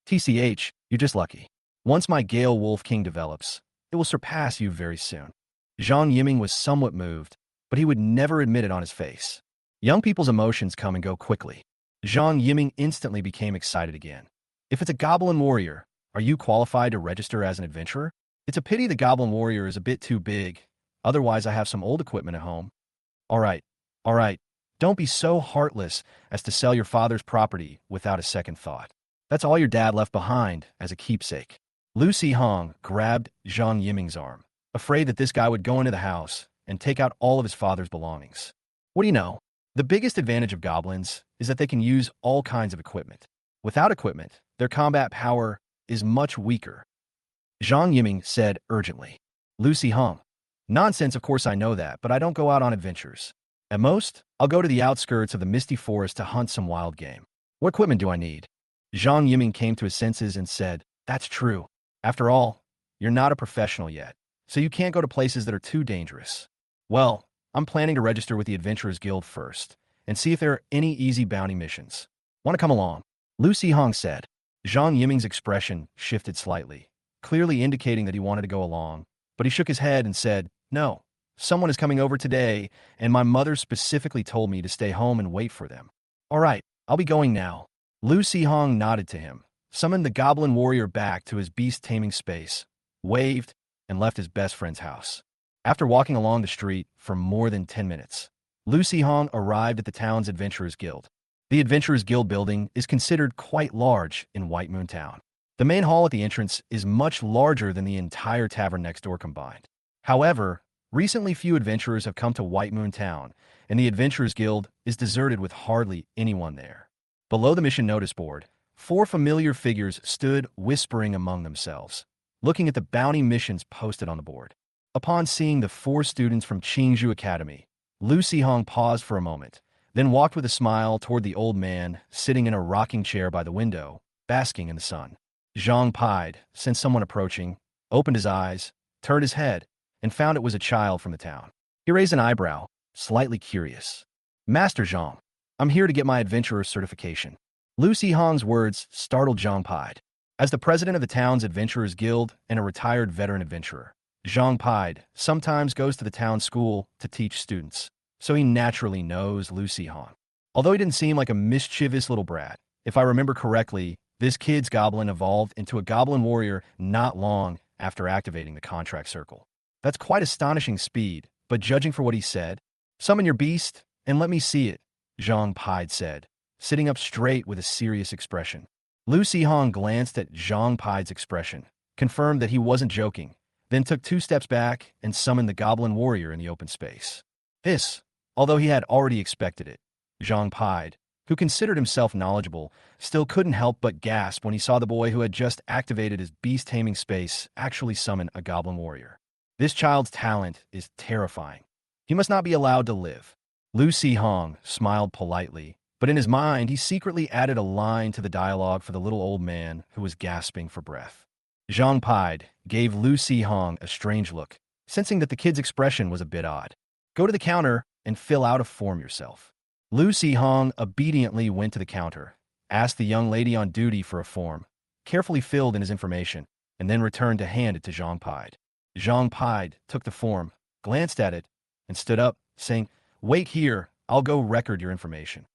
TCH, you're just lucky. Once my Gale Wolf King develops, it will surpass you very soon. Zhang Yiming was somewhat moved, but he would never admit it on his face. Young people's emotions come and go quickly. Zhang Yiming instantly became excited again. If it's a Goblin warrior, are you qualified to register as an adventurer? It's a pity the Goblin warrior is a bit too big. Otherwise, I have some old equipment at home. All right. Don't be so heartless as to sell your father's property without a second thought. That's all your dad left behind as a keepsake. Lucy Hong grabbed Zhang Yiming's arm, afraid that this guy would go into the house and take out all of his father's belongings. What do you know? The biggest advantage of goblins is that they can use all kinds of equipment. Without equipment, their combat power is much weaker. Zhang Yiming said urgently. Lucy Hong. Nonsense, of course I know that, but I don't go out on adventures. At most, I'll go to the outskirts of the misty forest to hunt some wild game. What equipment do I need? Zhang Yiming came to his senses and said, That's true. After all, you're not a professional yet, so you can't go to places that are too dangerous. Well, I'm planning to register with the Adventurers Guild first and see if there are any easy bounty missions. Want to come along? Lucy Hong said. Zhang Yiming's expression shifted slightly, clearly indicating that he wanted to go along, but he shook his head and said, No, someone is coming over today, and my mother specifically told me to stay home and wait for them. All right, I'll be going now. Lucy Hong nodded to him, summoned the Goblin warrior back to his beast-taming space, waved, and left his best friend's house. After walking along the street for more than 10 minutes, Lucy Hong arrived at the town's Adventurers Guild. The Adventurers Guild building is considered quite large in White Moon Town. The main hall at the entrance is much larger than the entire tavern next door combined. However, recently few adventurers have come to White Moon Town, and the Adventurers Guild is deserted with hardly anyone there. Below the mission notice board, 4 familiar figures stood whispering among themselves, looking at the bounty missions posted on the board. Upon seeing the 4 students from Qingzhou Academy, Lucy Hong paused for a moment, then walked with a smile toward the old man sitting in a rocking chair by the window, basking in the sun. Zhang pied, sensed someone approaching, opened his eyes, turned his head, and found it was a child from the town. He raised an eyebrow, slightly curious. Master Zhang, I'm here to get my adventurer certification. Lucy Hong's words startled Zhang pied. As the president of the town's Adventurers Guild and a retired veteran adventurer, Zhang pied sometimes goes to the town school to teach students, so he naturally knows Lucy Hong. Although he didn't seem like a mischievous little brat, if I remember correctly, this kid's goblin evolved into a goblin warrior not long after activating the contract circle. That's quite astonishing speed, but judging for what he said, summon your beast and let me see it, Zhang pied said, sitting up straight with a serious expression. Lucy Hong glanced at Zhang pied's expression, confirmed that he wasn't joking, then took 2 steps back and summoned the goblin warrior in the open space. This, although he had already expected it, Zhang Pied, who considered himself knowledgeable, still couldn't help but gasp when he saw the boy who had just activated his beast-taming space actually summon a goblin warrior. This child's talent is terrifying. He must not be allowed to live. Lu Hong smiled politely, but in his mind he secretly added a line to the dialogue for the little old man who was gasping for breath. Zhang Pied gave Lu Hong a strange look, sensing that the kid's expression was a bit odd. Go to the counter and fill out a form yourself. Lu Hong obediently went to the counter, asked the young lady on duty for a form, carefully filled in his information, and then returned to hand it to Zhang Pied. Zhang Pied took the form, glanced at it, and stood up, saying, "Wait here, I'll go record your information."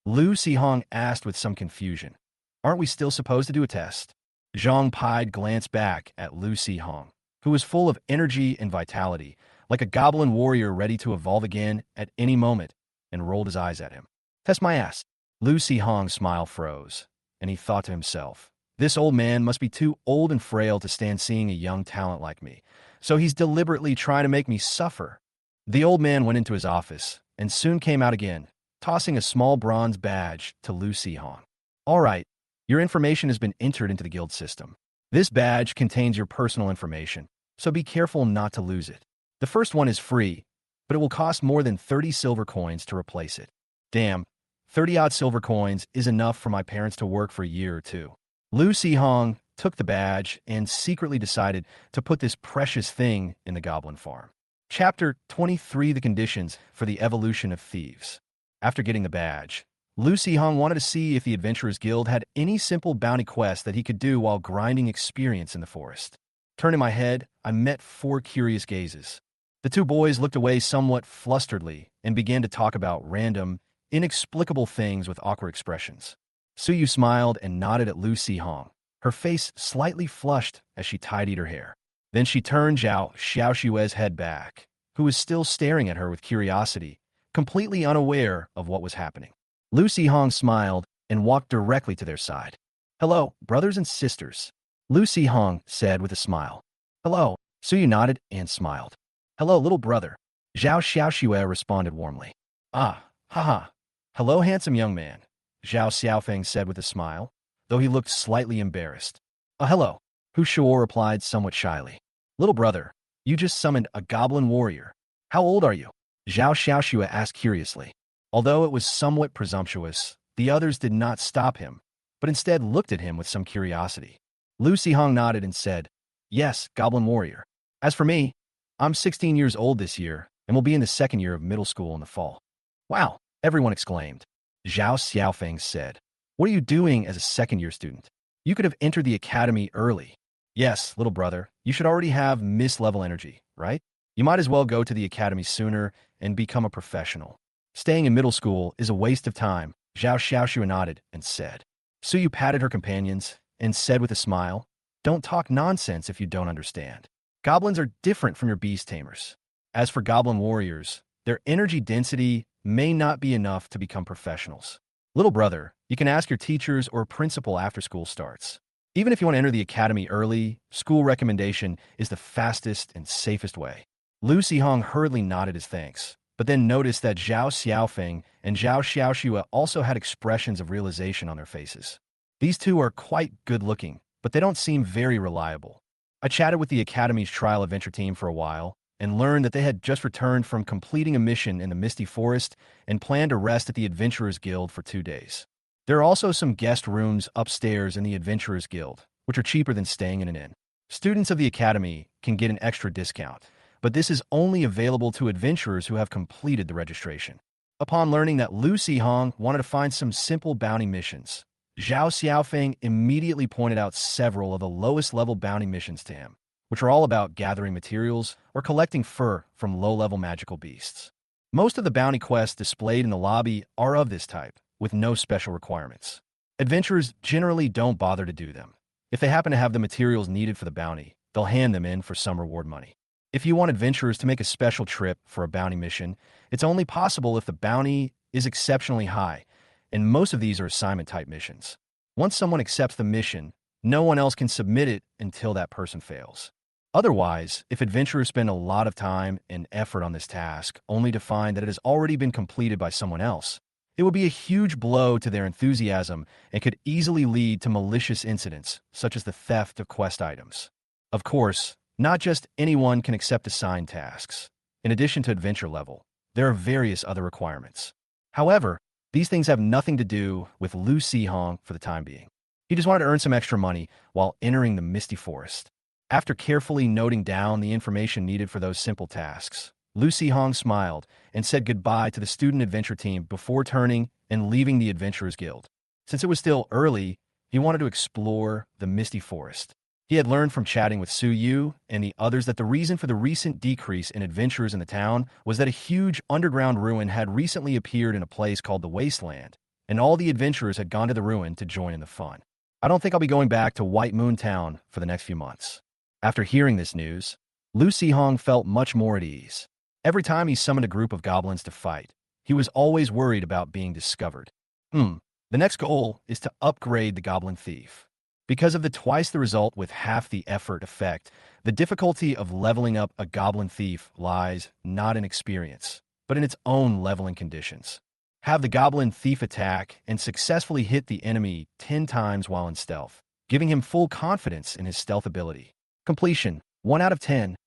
Lu Hong asked with some confusion, "Aren't we still supposed to do a test?" Zhang Pied glanced back at Lu Hong, who was full of energy and vitality, like a goblin warrior ready to evolve again at any moment, and rolled his eyes at him. "Test my ass." Lu Hong's smile froze, and he thought to himself, "This old man must be too old and frail to stand seeing a young talent like me, so he's deliberately trying to make me suffer." The old man went into his office, and soon came out again, tossing a small bronze badge to Lu Hong. "All right, your information has been entered into the guild system. This badge contains your personal information, so be careful not to lose it. The first one is free, but it will cost more than 30 silver coins to replace it." Damn, 30-odd silver coins is enough for my parents to work for a year or two. Lu Hong took the badge and secretly decided to put this precious thing in the goblin farm. Chapter 23: The Conditions for the Evolution of Thieves. After getting the badge, Lu Hong wanted to see if the Adventurers Guild had any simple bounty quest that he could do while grinding experience in the forest. Turning my head, I met 4 curious gazes. The 2 boys looked away somewhat flusteredly and began to talk about random, inexplicable things with awkward expressions. Suyu smiled and nodded at Lu Hong, her face slightly flushed as she tidied her hair. Then she turned Zhao Xiaoshue's head back, who was still staring at her with curiosity, completely unaware of what was happening. Lu Hong smiled and walked directly to their side. "Hello, brothers and sisters," Lu Hong said with a smile. "Hello," Suyu nodded and smiled. "Hello, little brother," Zhao Xiaoxue responded warmly. "Ah, haha. Hello, handsome young man," Zhao Xiaofeng said with a smile, though he looked slightly embarrassed. Hello," Hu Shuo replied somewhat shyly. "Little brother, you just summoned a goblin warrior. How old are you?" Zhao Xiaoxue asked curiously. Although it was somewhat presumptuous, the others did not stop him, but instead looked at him with some curiosity. Lu Hong nodded and said, "Yes, goblin warrior. As for me, I'm 16 years old this year and will be in the 2nd year of middle school in the fall." "Wow," everyone exclaimed. Zhao Xiaofeng said, "What are you doing as a 2nd-year student? You could have entered the academy early." "Yes, little brother, you should already have Miss-level energy, right? You might as well go to the academy sooner and become a professional. Staying in middle school is a waste of time," Zhao Xiaoxue nodded and said. Suyu patted her companions and said with a smile, "Don't talk nonsense if you don't understand. Goblins are different from your beast tamers. As for goblin warriors, their energy density may not be enough to become professionals. Little brother, you can ask your teachers or principal after school starts. Even if you want to enter the academy early, school recommendation is the fastest and safest way." Lu Hong hurriedly nodded his thanks, but then noticed that Zhao Xiaofeng and Zhao Xiaoxue also had expressions of realization on their faces. These 2 are quite good-looking, but they don't seem very reliable. I chatted with the Academy's trial adventure team for a while and learned that they had just returned from completing a mission in the Misty Forest and planned to rest at the Adventurers Guild for 2 days. There are also some guest rooms upstairs in the Adventurers Guild, which are cheaper than staying in an inn. Students of the Academy can get an extra discount, but this is only available to adventurers who have completed the registration. Upon learning that Lu Hong wanted to find some simple bounty missions, Zhao Xiaofeng immediately pointed out several of the lowest-level bounty missions to him, which are all about gathering materials or collecting fur from low-level magical beasts. Most of the bounty quests displayed in the lobby are of this type, with no special requirements. Adventurers generally don't bother to do them. If they happen to have the materials needed for the bounty, they'll hand them in for some reward money. If you want adventurers to make a special trip for a bounty mission, it's only possible if the bounty is exceptionally high, and most of these are assignment-type missions. Once someone accepts the mission, no one else can submit it until that person fails. Otherwise, if adventurers spend a lot of time and effort on this task only to find that it has already been completed by someone else, It would be a huge blow to their enthusiasm and could easily lead to malicious incidents, such as the theft of quest items. Of course, not just anyone can accept assigned tasks. In addition to adventure level, there are various other requirements. However, these things have nothing to do with Lu Sihong for the time being. He just wanted to earn some extra money while entering the Misty Forest. After carefully noting down the information needed for those simple tasks, Lu Sihong smiled and said goodbye to the student adventure team before turning and leaving the Adventurers Guild. Since it was still early, he wanted to explore the Misty Forest. He had learned from chatting with Su Yu and the others that the reason for the recent decrease in adventurers in the town was that a huge underground ruin had recently appeared in a place called the Wasteland, and all the adventurers had gone to the ruin to join in the fun. I don't think I'll be going back to White Moon Town for the next few months. After hearing this news, Lu Sihong felt much more at ease. Every time he summoned a group of goblins to fight, he was always worried about being discovered. The next goal is to upgrade the Goblin Thief. Because of the twice the result with half the effort effect, the difficulty of leveling up a Goblin Thief lies not in experience, but in its own leveling conditions. Have the Goblin Thief attack and successfully hit the enemy 10 times while in stealth, giving him full confidence in his stealth ability. Completion, 1 out of 10.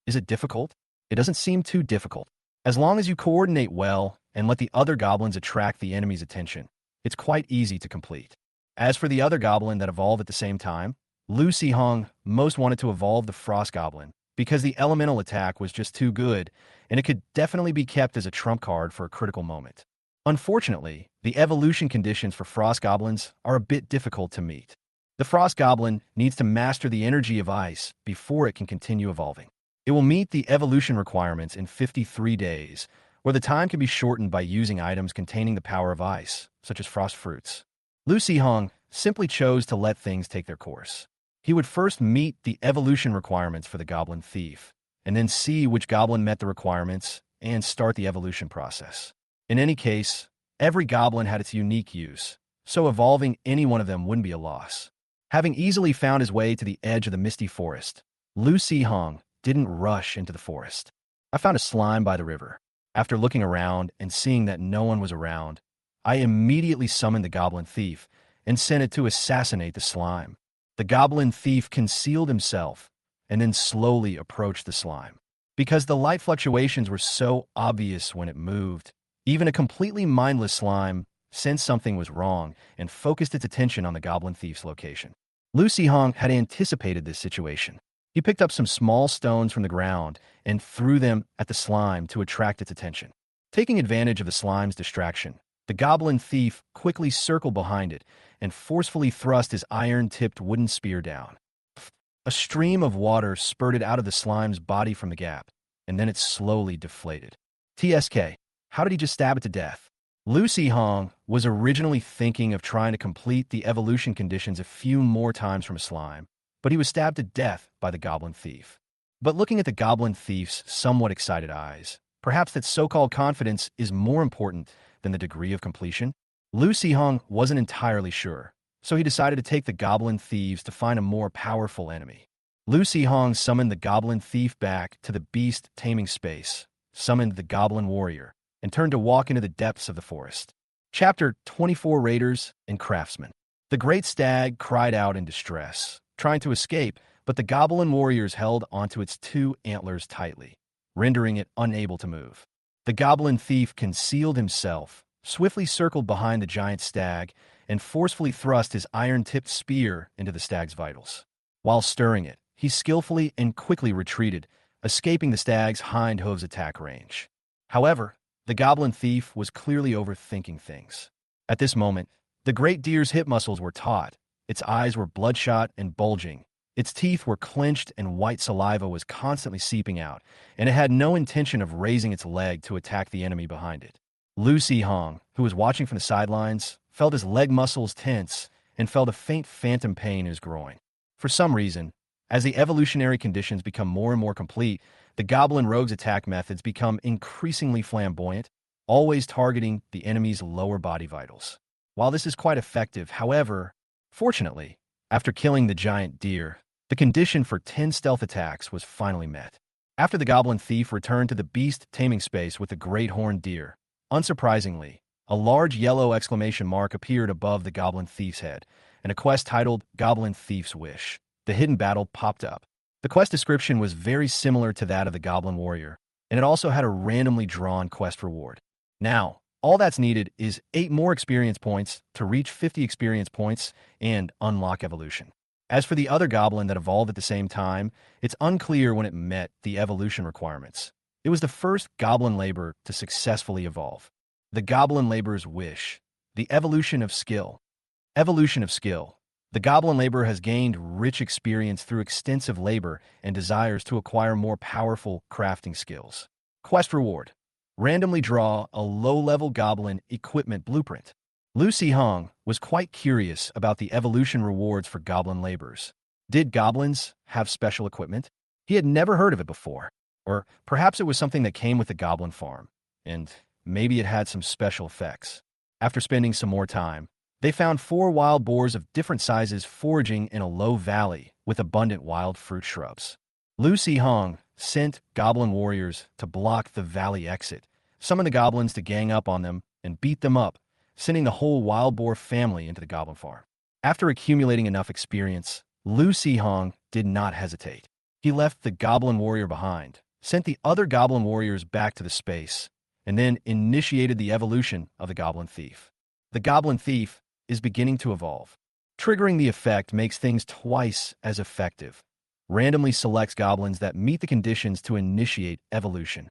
Is it difficult? It doesn't seem too difficult. As long as you coordinate well and let the other goblins attract the enemy's attention, it's quite easy to complete. As for the other goblin that evolved at the same time, Lu Sihong most wanted to evolve the Frost Goblin because the elemental attack was just too good and it could definitely be kept as a trump card for a critical moment. Unfortunately, the evolution conditions for Frost Goblins are a bit difficult to meet. The Frost Goblin needs to master the energy of ice before it can continue evolving. It will meet the evolution requirements in 53 days, where the time can be shortened by using items containing the power of ice, such as frost fruits. Lu Sihong simply chose to let things take their course. He would first meet the evolution requirements for the Goblin Thief, and then see which goblin met the requirements and start the evolution process. In any case, every goblin had its unique use, so evolving any one of them wouldn't be a loss. Having easily found his way to the edge of the Misty Forest, Lu Sihong didn't rush into the forest. I found a slime by the river. After looking around and seeing that no one was around, I immediately summoned the Goblin Thief and sent it to assassinate the slime. The Goblin Thief concealed himself and then slowly approached the slime. Because the light fluctuations were so obvious when it moved, even a completely mindless slime sensed something was wrong and focused its attention on the Goblin Thief's location. Lu Sihong had anticipated this situation. He picked up some small stones from the ground and threw them at the slime to attract its attention. Taking advantage of the slime's distraction, the Goblin Thief quickly circled behind it and forcefully thrust his iron-tipped wooden spear down. A stream of water spurted out of the slime's body from the gap, and then it slowly deflated. TSK, how did he just stab it to death? Lu Sihong was originally thinking of trying to complete the evolution conditions a few more times from a slime, but he was stabbed to death by the Goblin Thief. But looking at the Goblin Thief's somewhat excited eyes, perhaps that so-called confidence is more important than the degree of completion? Lu Sihong wasn't entirely sure, so he decided to take the Goblin Thieves to find a more powerful enemy. Lu Sihong summoned the Goblin Thief back to the beast taming space, summoned the Goblin Warrior, and turned to walk into the depths of the forest. Chapter 24 Raiders and Craftsmen. The great stag cried out in distress, trying to escape, but the Goblin Warriors held onto its 2 antlers tightly, rendering it unable to move. The Goblin Thief concealed himself, swiftly circled behind the giant stag, and forcefully thrust his iron-tipped spear into the stag's vitals. While stirring it, he skillfully and quickly retreated, escaping the stag's hind hooves' attack range. However, the Goblin Thief was clearly overthinking things. At this moment, the great deer's hip muscles were taut, its eyes were bloodshot and bulging, its teeth were clenched and white saliva was constantly seeping out, and it had no intention of raising its leg to attack the enemy behind it. Lu Sihong, who was watching from the sidelines, felt his leg muscles tense and felt a faint phantom pain in his groin. For some reason, as the evolutionary conditions become more and more complete, the Goblin Rogue's attack methods become increasingly flamboyant, always targeting the enemy's lower body vitals. While this is quite effective, however, fortunately, after killing the giant deer, the condition for 10 stealth attacks was finally met. After the Goblin Thief returned to the beast taming space with the great horned deer, unsurprisingly, A large yellow exclamation mark appeared above the Goblin Thief's head, and a quest titled Goblin Thief's Wish. The hidden battle popped up. The quest description was very similar to that of the Goblin Warrior, and it also had a randomly drawn quest reward. Now, all that's needed is 8 more experience points to reach 50 experience points and unlock evolution. As for the other goblin that evolved at the same time, it's unclear when it met the evolution requirements. It was the first goblin labor to successfully evolve. The Goblin Labor's Wish. The evolution of skill. Evolution of skill. The Goblin Laborer has gained rich experience through extensive labor and desires to acquire more powerful crafting skills. Quest reward. Randomly draw a low-level goblin equipment blueprint. Lucy Hong was quite curious about the evolution rewards for goblin laborers. Did goblins have special equipment? He had never heard of it before. Or perhaps it was something that came with the goblin farm, and maybe it had some special effects. After spending some more time, they found 4 wild boars of different sizes foraging in a low valley with abundant wild fruit shrubs. Lucy Hong sent goblin warriors to block the valley exit, summoned the goblins to gang up on them, and beat them up, sending the whole wild boar family into the goblin farm. After accumulating enough experience, Lucy Hong did not hesitate. He left the goblin warrior behind, sent the other goblin warriors back to the space, and then initiated the evolution of the Goblin Thief. The Goblin Thief is beginning to evolve. Triggering the effect makes things twice as effective. Randomly selects goblins that meet the conditions to initiate evolution.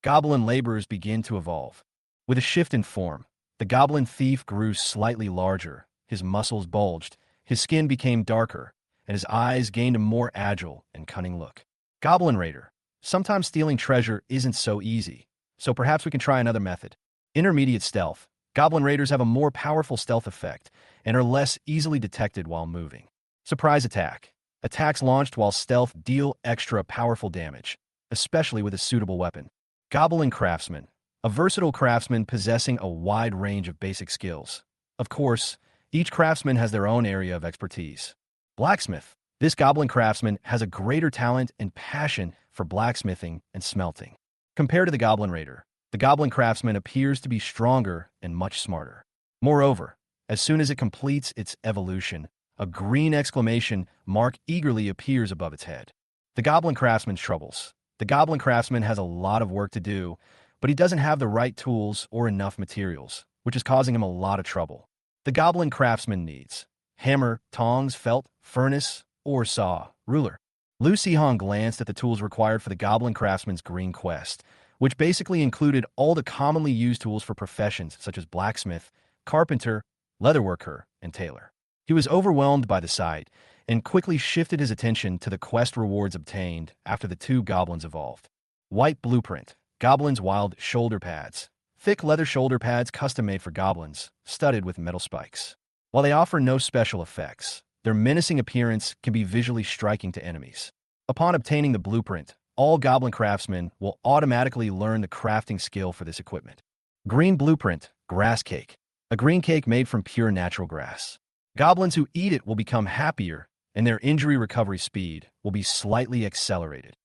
Goblin laborers begin to evolve. With a shift in form, the Goblin Thief grew slightly larger, his muscles bulged, his skin became darker, and his eyes gained a more agile and cunning look. Goblin Raider. Sometimes stealing treasure isn't so easy, so perhaps we can try another method. Intermediate stealth. Goblin Raiders have a more powerful stealth effect and are less easily detected while moving. Surprise attack. Attacks launched while stealth deal extra powerful damage, especially with a suitable weapon. Goblin Craftsman. A versatile craftsman possessing a wide range of basic skills. Of course, each craftsman has their own area of expertise. Blacksmith. This goblin craftsman has a greater talent and passion for blacksmithing and smelting. Compared to the Goblin Raider, the Goblin Craftsman appears to be stronger and much smarter. Moreover, as soon as it completes its evolution, a green exclamation mark eagerly appears above its head. The Goblin Craftsman's troubles. The Goblin Craftsman has a lot of work to do, but he doesn't have the right tools or enough materials, which is causing him a lot of trouble. The Goblin Craftsman needs hammer, tongs, felt, furnace, or saw, ruler. Lucy Hong glanced at the tools required for the Goblin Craftsman's green quest, which basically included all the commonly used tools for professions such as blacksmith, carpenter, leatherworker, and tailor. He was overwhelmed by the sight and quickly shifted his attention to the quest rewards obtained after the 2 goblins evolved. White Blueprint. Goblins' Wild Shoulder Pads. Thick leather shoulder pads custom-made for goblins, studded with metal spikes. While they offer no special effects, their menacing appearance can be visually striking to enemies. Upon obtaining the blueprint, all goblin craftsmen will automatically learn the crafting skill for this equipment. Green Blueprint. Grass Cake. A green cake made from pure natural grass. Goblins who eat it will become happier, and their injury recovery speed will be slightly accelerated.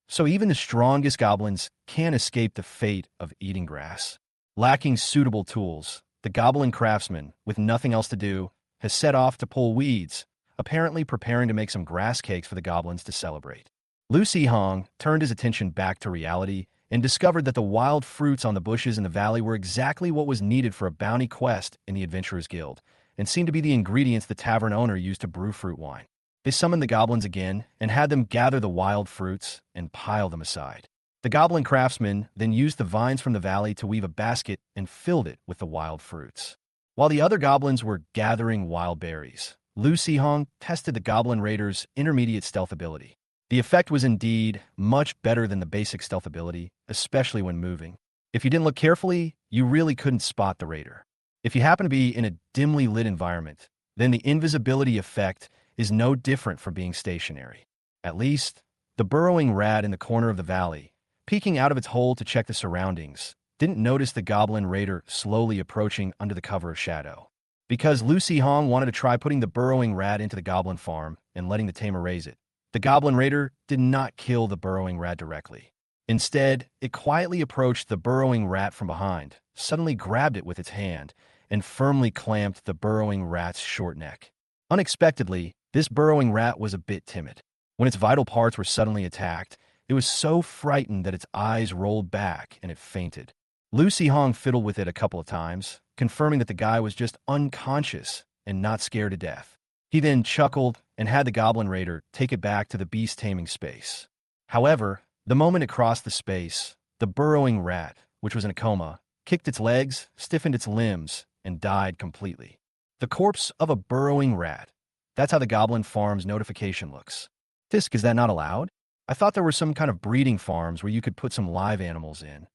So even the strongest goblins can't escape the fate of eating grass. Lacking suitable tools, the goblin craftsman, with nothing else to do, has set off to pull weeds, apparently preparing to make some grass cakes for the goblins to celebrate. Lucy Hong turned his attention back to reality and discovered that the wild fruits on the bushes in the valley were exactly what was needed for a bounty quest in the Adventurers Guild, and seemed to be the ingredients the tavern owner used to brew fruit wine. They summoned the goblins again and had them gather the wild fruits and pile them aside. The goblin craftsman then used the vines from the valley to weave a basket and filled it with the wild fruits. While the other goblins were gathering wild berries, Lucy Hong tested the Goblin Raider's intermediate stealth ability. The effect was indeed much better than the basic stealth ability, especially when moving. If you didn't look carefully, you really couldn't spot the raider. If you happen to be in a dimly lit environment, then the invisibility effect is no different from being stationary. At least, the burrowing rat in the corner of the valley, peeking out of its hole to check the surroundings, didn't notice the Goblin Raider slowly approaching under the cover of shadow. Because Lucy Hong wanted to try putting the burrowing rat into the goblin farm and letting the tamer raise it, the Goblin Raider did not kill the burrowing rat directly. Instead, it quietly approached the burrowing rat from behind, suddenly grabbed it with its hand, and firmly clamped the burrowing rat's short neck. Unexpectedly, this burrowing rat was a bit timid. When its vital parts were suddenly attacked, it was so frightened that its eyes rolled back and it fainted. Lucy Hong fiddled with it a couple of times, confirming that the guy was just unconscious and not scared to death. He then chuckled and had the Goblin Raider take it back to the beast taming space. However, the moment it crossed the space, the burrowing rat, which was in a coma, kicked its legs, stiffened its limbs, and died completely. The corpse of a burrowing rat. That's how the Goblin Farm's notification looks. Fisk, is that not allowed? I thought there were some kind of breeding farms where you could put some live animals in.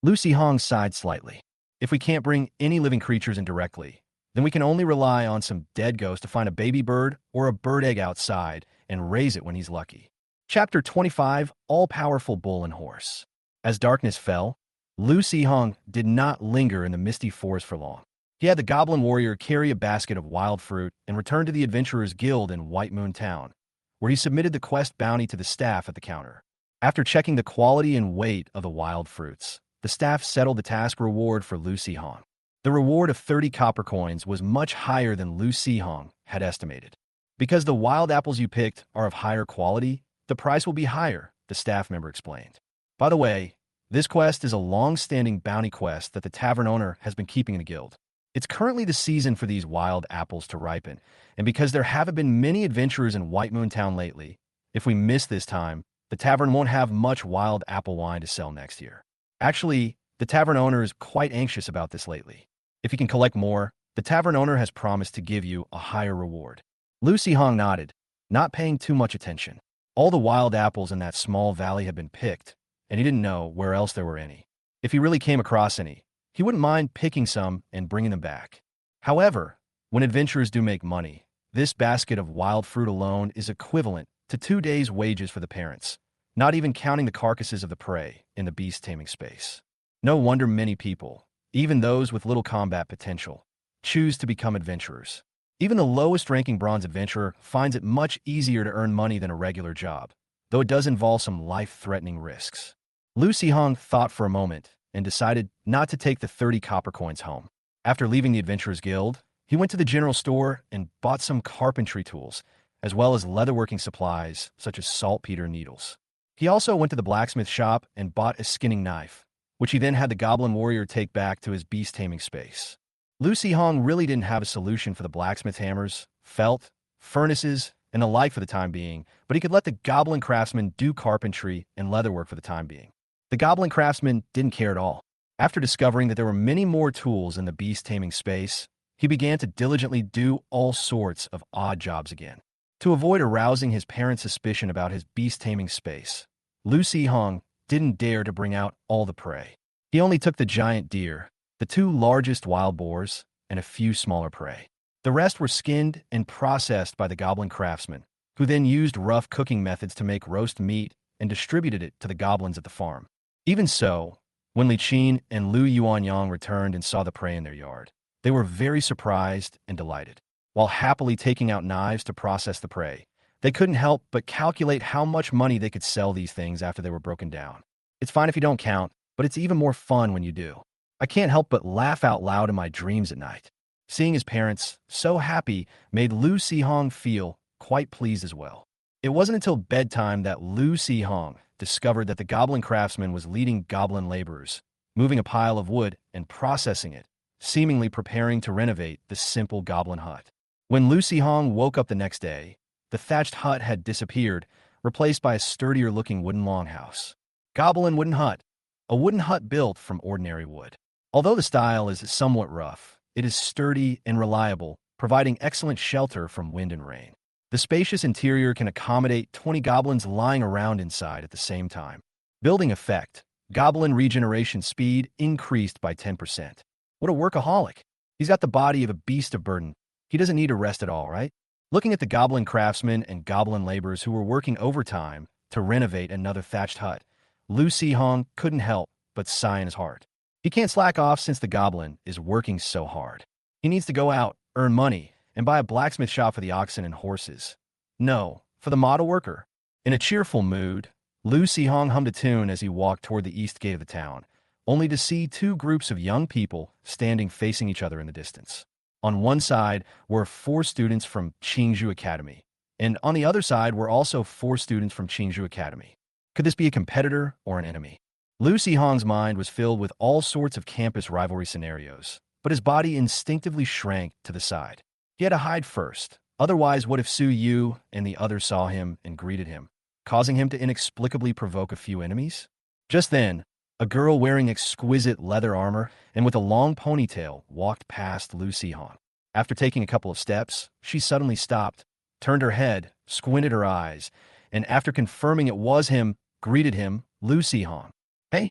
Lucy Hong sighed slightly. If we can't bring any living creatures in directly, then we can only rely on some dead ghost to find a baby bird or a bird egg outside and raise it when he's lucky. Chapter 25, All-Powerful Bull and Horse. As darkness fell, Lucy Hong did not linger in the misty forest for long. He had the Goblin Warrior carry a basket of wild fruit and return to the Adventurers Guild in White Moon Town, where he submitted the quest bounty to the staff at the counter. After checking the quality and weight of the wild fruits, the staff settled the task reward for Lucy Hong. The reward of 30 copper coins was much higher than Lucy Hong had estimated. Because the wild apples you picked are of higher quality, the price will be higher, the staff member explained. By the way, this quest is a long-standing bounty quest that the tavern owner has been keeping in the guild. It's currently the season for these wild apples to ripen, and because there haven't been many adventurers in White Moon Town lately, if we miss this time, the tavern won't have much wild apple wine to sell next year. Actually, the tavern owner is quite anxious about this lately. If you can collect more, the tavern owner has promised to give you a higher reward. Lucy Hong nodded, not paying too much attention. All the wild apples in that small valley had been picked, and he didn't know where else there were any. If he really came across any, he wouldn't mind picking some and bringing them back. However, when adventurers do make money, this basket of wild fruit alone is equivalent to 2 days' wages for the parents, not even counting the carcasses of the prey in the beast taming space. No wonder many people, even those with little combat potential, choose to become adventurers. Even the lowest-ranking bronze adventurer finds it much easier to earn money than a regular job, though it does involve some life-threatening risks. Lucy Hong thought for a moment and decided not to take the 30 copper coins home. After leaving the Adventurers Guild, he went to the general store and bought some carpentry tools, as well as leatherworking supplies such as saltpeter needles. He also went to the blacksmith shop and bought a skinning knife, which he then had the Goblin Warrior take back to his beast taming space. Lucy Hong really didn't have a solution for the blacksmith hammers, felt, furnaces, and the like for the time being, but he could let the Goblin Craftsman do carpentry and leatherwork for the time being. The Goblin Craftsman didn't care at all. After discovering that there were many more tools in the beast taming space, he began to diligently do all sorts of odd jobs again. To avoid arousing his parents' suspicion about his beast taming space, Lucy Hong didn't dare to bring out all the prey. He only took the giant deer, the 2 largest wild boars, and a few smaller prey. The rest were skinned and processed by the Goblin Craftsman, who then used rough cooking methods to make roast meat and distributed it to the goblins at the farm. Even so, when Li Qin and Lu Yuanyang returned and saw the prey in their yard, they were very surprised and delighted. While happily taking out knives to process the prey, they couldn't help but calculate how much money they could sell these things after they were broken down. It's fine if you don't count, but it's even more fun when you do. I can't help but laugh out loud in my dreams at night. Seeing his parents so happy made Lucy Hong feel quite pleased as well. It wasn't until bedtime that Lucy Hong discovered that the Goblin Craftsman was leading goblin laborers, moving a pile of wood and processing it, seemingly preparing to renovate the simple goblin hut. When Lucy Hong woke up the next day, the thatched hut had disappeared, replaced by a sturdier-looking wooden longhouse. Goblin Wooden Hut, a wooden hut built from ordinary wood. Although the style is somewhat rough, it is sturdy and reliable, providing excellent shelter from wind and rain. The spacious interior can accommodate 20 goblins lying around inside at the same time. Building effect, goblin regeneration speed increased by 10%. What a workaholic. He's got the body of a beast of burden. He doesn't need to rest at all, right? Looking at the goblin craftsmen and goblin laborers who were working overtime to renovate another thatched hut, Lucy Hong couldn't help but sigh in his heart. He can't slack off since the goblin is working so hard. He needs to go out, earn money, and buy a blacksmith shop for the oxen and horses. No, for the model worker. In a cheerful mood, Lu Sihong hummed a tune as he walked toward the east gate of the town, only to see two groups of young people standing facing each other in the distance. On one side were four students from Qingzhou Academy, and on the other side were also four students from Qingzhou Academy. Could this be a competitor or an enemy? Lu Sihong's mind was filled with all sorts of campus rivalry scenarios, but his body instinctively shrank to the side. He had to hide first. Otherwise, what if Su Yu and the others saw him and greeted him, causing him to inexplicably provoke a few enemies? Just then, a girl wearing exquisite leather armor and with a long ponytail walked past Lu Sihong. After taking a couple of steps, she suddenly stopped, turned her head, squinted her eyes, and after confirming it was him, greeted him, Lu Sihong. Hey,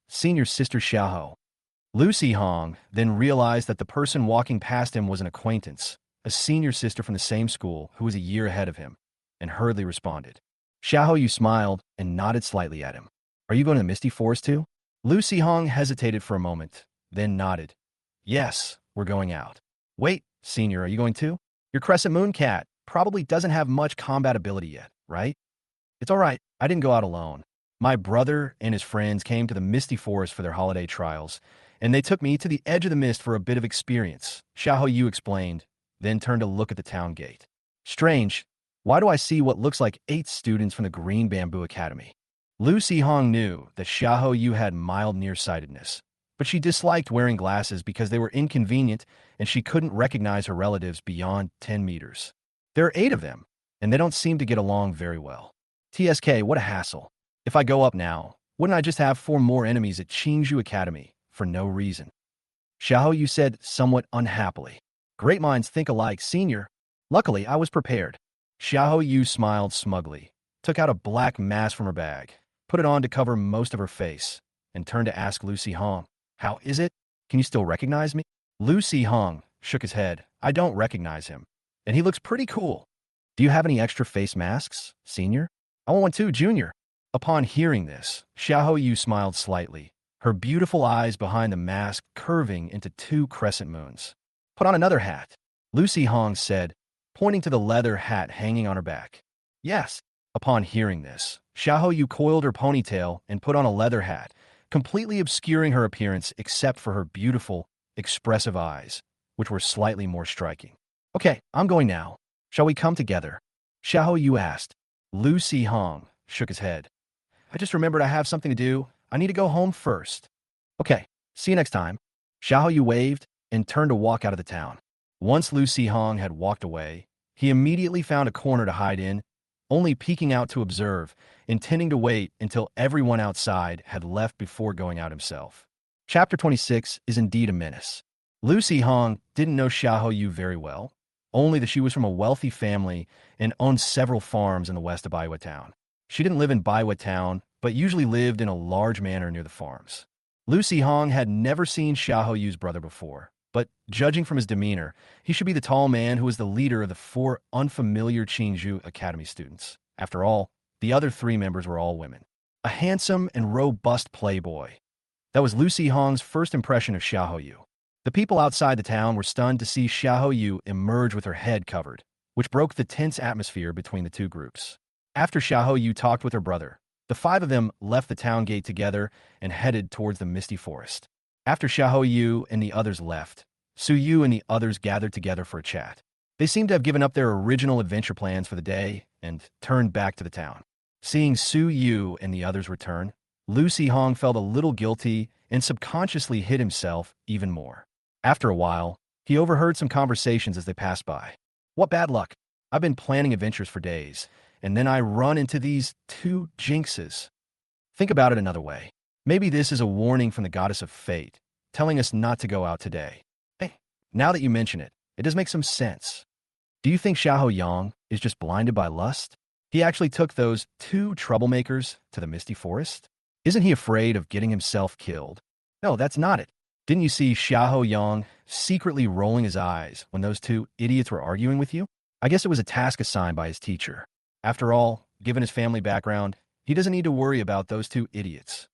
senior sister Xiaoho. Lu Sihong then realized that the person walking past him was an acquaintance, a senior sister from the same school who was a year ahead of him, and hurriedly responded. Xiaoho Yu smiled and nodded slightly at him. Are you going to the Misty Forest too? Lu Sihong hesitated for a moment, then nodded. Yes, we're going out. Wait, senior, are you going too? Your Crescent Moon cat probably doesn't have much combat ability yet, right? It's all right, I didn't go out alone. My brother and his friends came to the Misty Forest for their holiday trials, and they took me to the edge of the mist for a bit of experience, Xiaoho Yu explained, then turned to look at the town gate. Strange, why do I see what looks like 8 students from the Green Bamboo Academy? Lu Sihong knew that Xiaoho Yu had mild nearsightedness, but she disliked wearing glasses because they were inconvenient and she couldn't recognize her relatives beyond 10 meters. There are 8 of them, and they don't seem to get along very well. TSK, what a hassle. If I go up now, wouldn't I just have 4 more enemies at Qingzhou Academy for no reason? Xiaoho Yu said somewhat unhappily. Great minds think alike, senior. Luckily, I was prepared. Xiaoho Yu smiled smugly, took out a black mask from her bag, put it on to cover most of her face, and turned to ask Lu Sihong, how is it? Can you still recognize me? Lu Sihong shook his head. I don't recognize him, and he looks pretty cool. Do you have any extra face masks, senior? I want one too, junior. Upon hearing this, Xiaoho Yu smiled slightly, her beautiful eyes behind the mask curving into 2 crescent moons. Put on another hat, Lu Sihong said, pointing to the leather hat hanging on her back. Yes. Upon hearing this, Xiaoho Yu coiled her ponytail and put on a leather hat, completely obscuring her appearance except for her beautiful, expressive eyes, which were slightly more striking. Okay, I'm going now. Shall we come together? Xiaoho Yu asked. Lu Sihong shook his head. I just remembered I have something to do. I need to go home first. Okay, see you next time. Xiaoho Yu waved and turned to walk out of the town. Once Lu Sihong had walked away, he immediately found a corner to hide in, only peeking out to observe, intending to wait until everyone outside had left before going out himself. Chapter 26 is indeed a menace. Lu Sihong didn't know Xiaoho Yu very well, only that she was from a wealthy family and owned several farms in the west of Baiwa Town. She didn't live in Baiwa Town, but usually lived in a large manor near the farms. Lu Sihong had never seen Xiaoho Yu's brother before, but judging from his demeanor, he should be the tall man who was the leader of the 4 unfamiliar Qingzhou Academy students. After all, the other 3 members were all women. A handsome and robust playboy. That was Lu Sihong's first impression of Xiaoho Yu. The people outside the town were stunned to see Xiaoho Yu emerge with her head covered, which broke the tense atmosphere between the 2 groups. After Xiaoho Yu talked with her brother, the 5 of them left the town gate together and headed towards the Misty Forest. After Xiaoho Yu and the others left, Su Yu and the others gathered together for a chat. They seemed to have given up their original adventure plans for the day and turned back to the town. Seeing Su Yu and the others return, Lu Sihong felt a little guilty and subconsciously hid himself even more. After a while, he overheard some conversations as they passed by. What bad luck. I've been planning adventures for days, and then I run into these 2 jinxes. Think about it another way. Maybe this is a warning from the goddess of fate, telling us not to go out today. Hey, now that you mention it, it does make some sense. Do you think Xiaoho Yang is just blinded by lust? He actually took those 2 troublemakers to the Misty Forest? Isn't he afraid of getting himself killed? No, that's not it. Didn't you see Xiaoho Yang secretly rolling his eyes when those 2 idiots were arguing with you? I guess it was a task assigned by his teacher. After all, given his family background, he doesn't need to worry about those 2 idiots.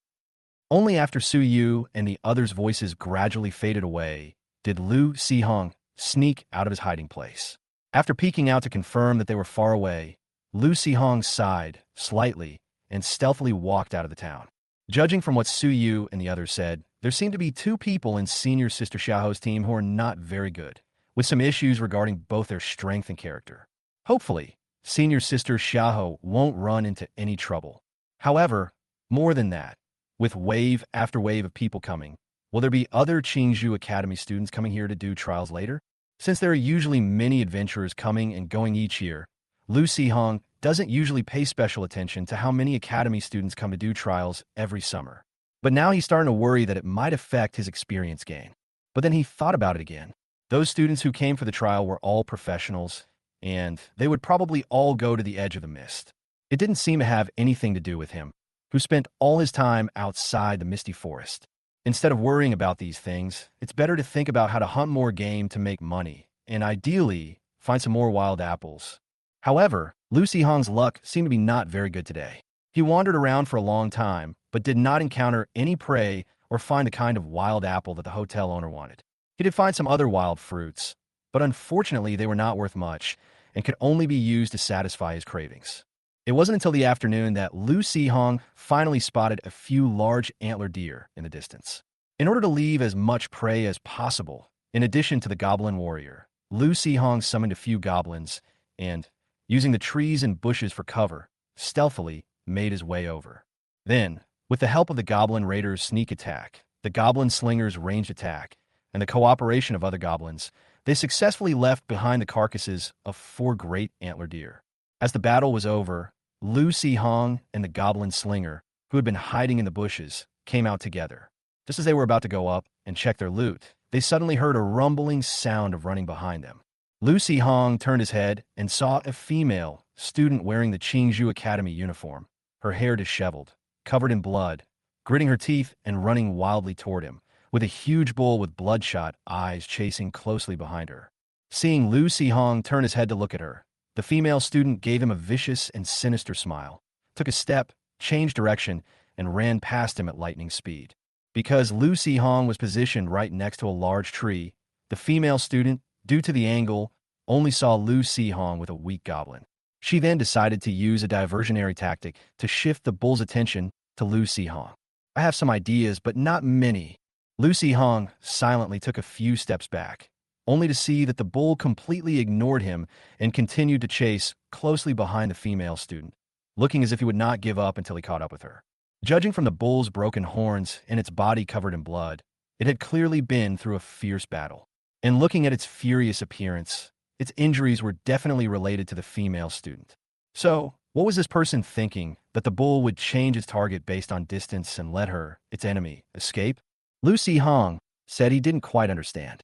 Only after Su Yu and the others' voices gradually faded away did Lu Sihong sneak out of his hiding place. After peeking out to confirm that they were far away, Lu Sihong sighed slightly and stealthily walked out of the town. Judging from what Su Yu and the others said, there seemed to be two people in senior Sister Xiaoho's team who are not very good, with some issues regarding both their strength and character. Hopefully, senior Sister Xiaoho won't run into any trouble. However, more than that, with wave after wave of people coming, will there be other Qingzhou Academy students coming here to do trials later? Since there are usually many adventurers coming and going each year, Lu Sihong doesn't usually pay special attention to how many Academy students come to do trials every summer. But now he's starting to worry that it might affect his experience gain. But then he thought about it again. Those students who came for the trial were all professionals, and they would probably all go to the edge of the mist. It didn't seem to have anything to do with him, who spent all his time outside the misty forest. Instead of worrying about these things, it's better to think about how to hunt more game to make money, and ideally, find some more wild apples. However, Lu Sihong's luck seemed to be not very good today. He wandered around for a long time, but did not encounter any prey or find the kind of wild apple that the hotel owner wanted. He did find some other wild fruits, but unfortunately they were not worth much and could only be used to satisfy his cravings. It wasn't until the afternoon that Lu Sihong finally spotted a few large antler deer in the distance. In order to leave as much prey as possible, in addition to the goblin warrior, Lu Sihong summoned a few goblins and, using the trees and bushes for cover, stealthily made his way over. Then, with the help of the goblin raiders' sneak attack, the goblin slingers' ranged attack, and the cooperation of other goblins, they successfully left behind the carcasses of 4 great antler deer. As the battle was over, Lu Sihong and the goblin slinger, who had been hiding in the bushes, came out together. Just as they were about to go up and check their loot, they suddenly heard a rumbling sound of running behind them. Lu Sihong turned his head and saw a female student wearing the Qingzhou Academy uniform, her hair disheveled, covered in blood, gritting her teeth and running wildly toward him, with a huge bull with bloodshot eyes chasing closely behind her. Seeing Lu Sihong turn his head to look at her, the female student gave him a vicious and sinister smile, took a step, changed direction, and ran past him at lightning speed. Because Lu Sihong was positioned right next to a large tree, the female student, due to the angle, only saw Lu Sihong with a weak goblin. She then decided to use a diversionary tactic to shift the bull's attention to Lu Sihong. I have some ideas, but not many. Lu Sihong silently took a few steps back, only to see that the bull completely ignored him and continued to chase closely behind the female student, looking as if he would not give up until he caught up with her. Judging from the bull's broken horns and its body covered in blood, it had clearly been through a fierce battle. And looking at its furious appearance, its injuries were definitely related to the female student. So, what was this person thinking, that the bull would change its target based on distance and let her, its enemy, escape? Lu Sihong said he didn't quite understand.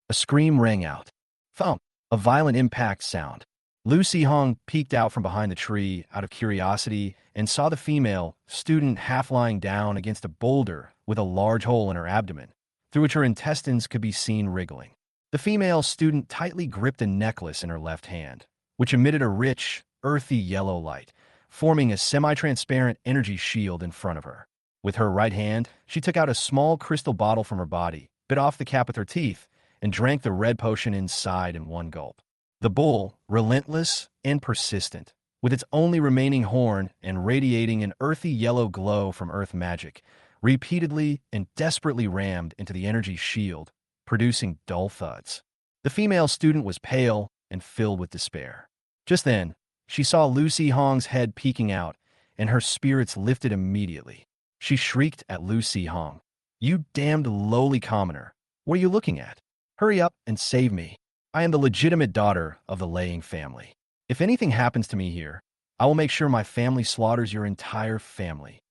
A scream rang out. Thump! A violent impact sound. Lu Sihong peeked out from behind the tree out of curiosity and saw the female student half lying down against a boulder with a large hole in her abdomen, through which her intestines could be seen wriggling. The female student tightly gripped a necklace in her left hand, which emitted a rich, earthy yellow light, forming a semi-transparent energy shield in front of her. With her right hand, she took out a small crystal bottle from her body, bit off the cap with her teeth, and drank the red potion inside in one gulp. The bull, relentless and persistent, with its only remaining horn and radiating an earthy yellow glow from earth magic, repeatedly and desperately rammed into the energy shield, producing dull thuds. The female student was pale and filled with despair. Just then, she saw Lu Sihong's head peeking out, and her spirits lifted immediately. She shrieked at Lu Sihong, "You damned lowly commoner! What are you looking at? Hurry up and save me. I am the legitimate daughter of the Laying family. If anything happens to me here, I will make sure my family slaughters your entire family."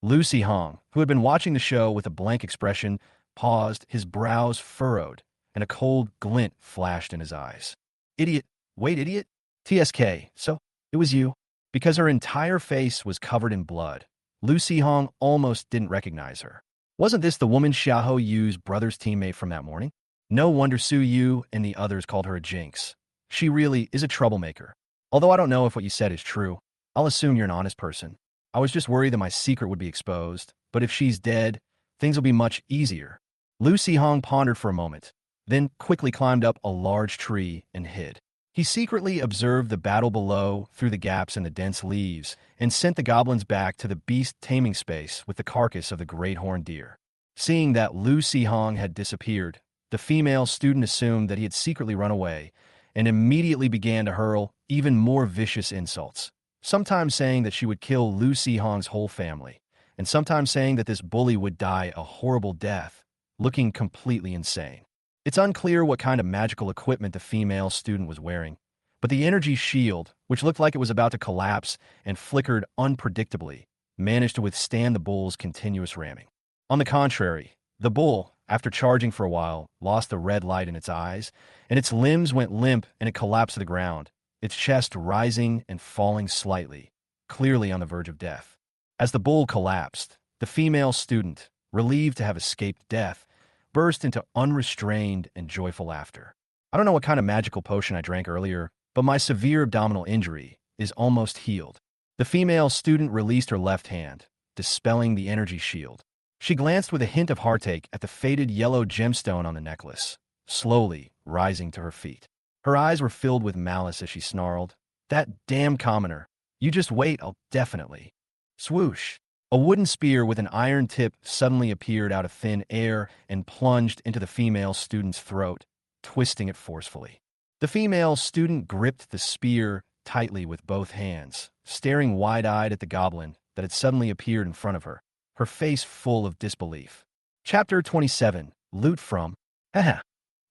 Lu Sihong, who had been watching the show with a blank expression, paused, his brows furrowed, and a cold glint flashed in his eyes. "Idiot! Wait, idiot! TSK, so it was you." Because her entire face was covered in blood, Lu Sihong almost didn't recognize her. Wasn't this the woman Xiaoho Yu's brother's teammate from that morning? No wonder Su Yu and the others called her a jinx. She really is a troublemaker. Although I don't know if what you said is true, I'll assume you're an honest person. I was just worried that my secret would be exposed, but if she's dead, things will be much easier. Lu Sihong pondered for a moment, then quickly climbed up a large tree and hid. He secretly observed the battle below through the gaps in the dense leaves and sent the goblins back to the beast taming space with the carcass of the great horned deer. Seeing that Lu Sihong had disappeared, the female student assumed that he had secretly run away and immediately began to hurl even more vicious insults, sometimes saying that she would kill Lu Sihong's whole family, and sometimes saying that this bully would die a horrible death, looking completely insane. It's unclear what kind of magical equipment the female student was wearing, but the energy shield, which looked like it was about to collapse and flickered unpredictably, managed to withstand the bull's continuous ramming. On the contrary, the bull, after charging for a while, lost the red light in its eyes, and its limbs went limp and it collapsed to the ground, its chest rising and falling slightly, clearly on the verge of death. As the bull collapsed, the female student, relieved to have escaped death, burst into unrestrained and joyful laughter. I don't know what kind of magical potion I drank earlier, but my severe abdominal injury is almost healed. The female student released her left hand, dispelling the energy shield. She glanced with a hint of heartache at the faded yellow gemstone on the necklace, slowly rising to her feet. Her eyes were filled with malice as she snarled, "That damn commoner! You just wait, I'll definitely." Swoosh! A wooden spear with an iron tip suddenly appeared out of thin air and plunged into the female student's throat, twisting it forcefully. The female student gripped the spear tightly with both hands, staring wide-eyed at the goblin that had suddenly appeared in front of her, her face full of disbelief. Chapter 27. Loot from... Haha.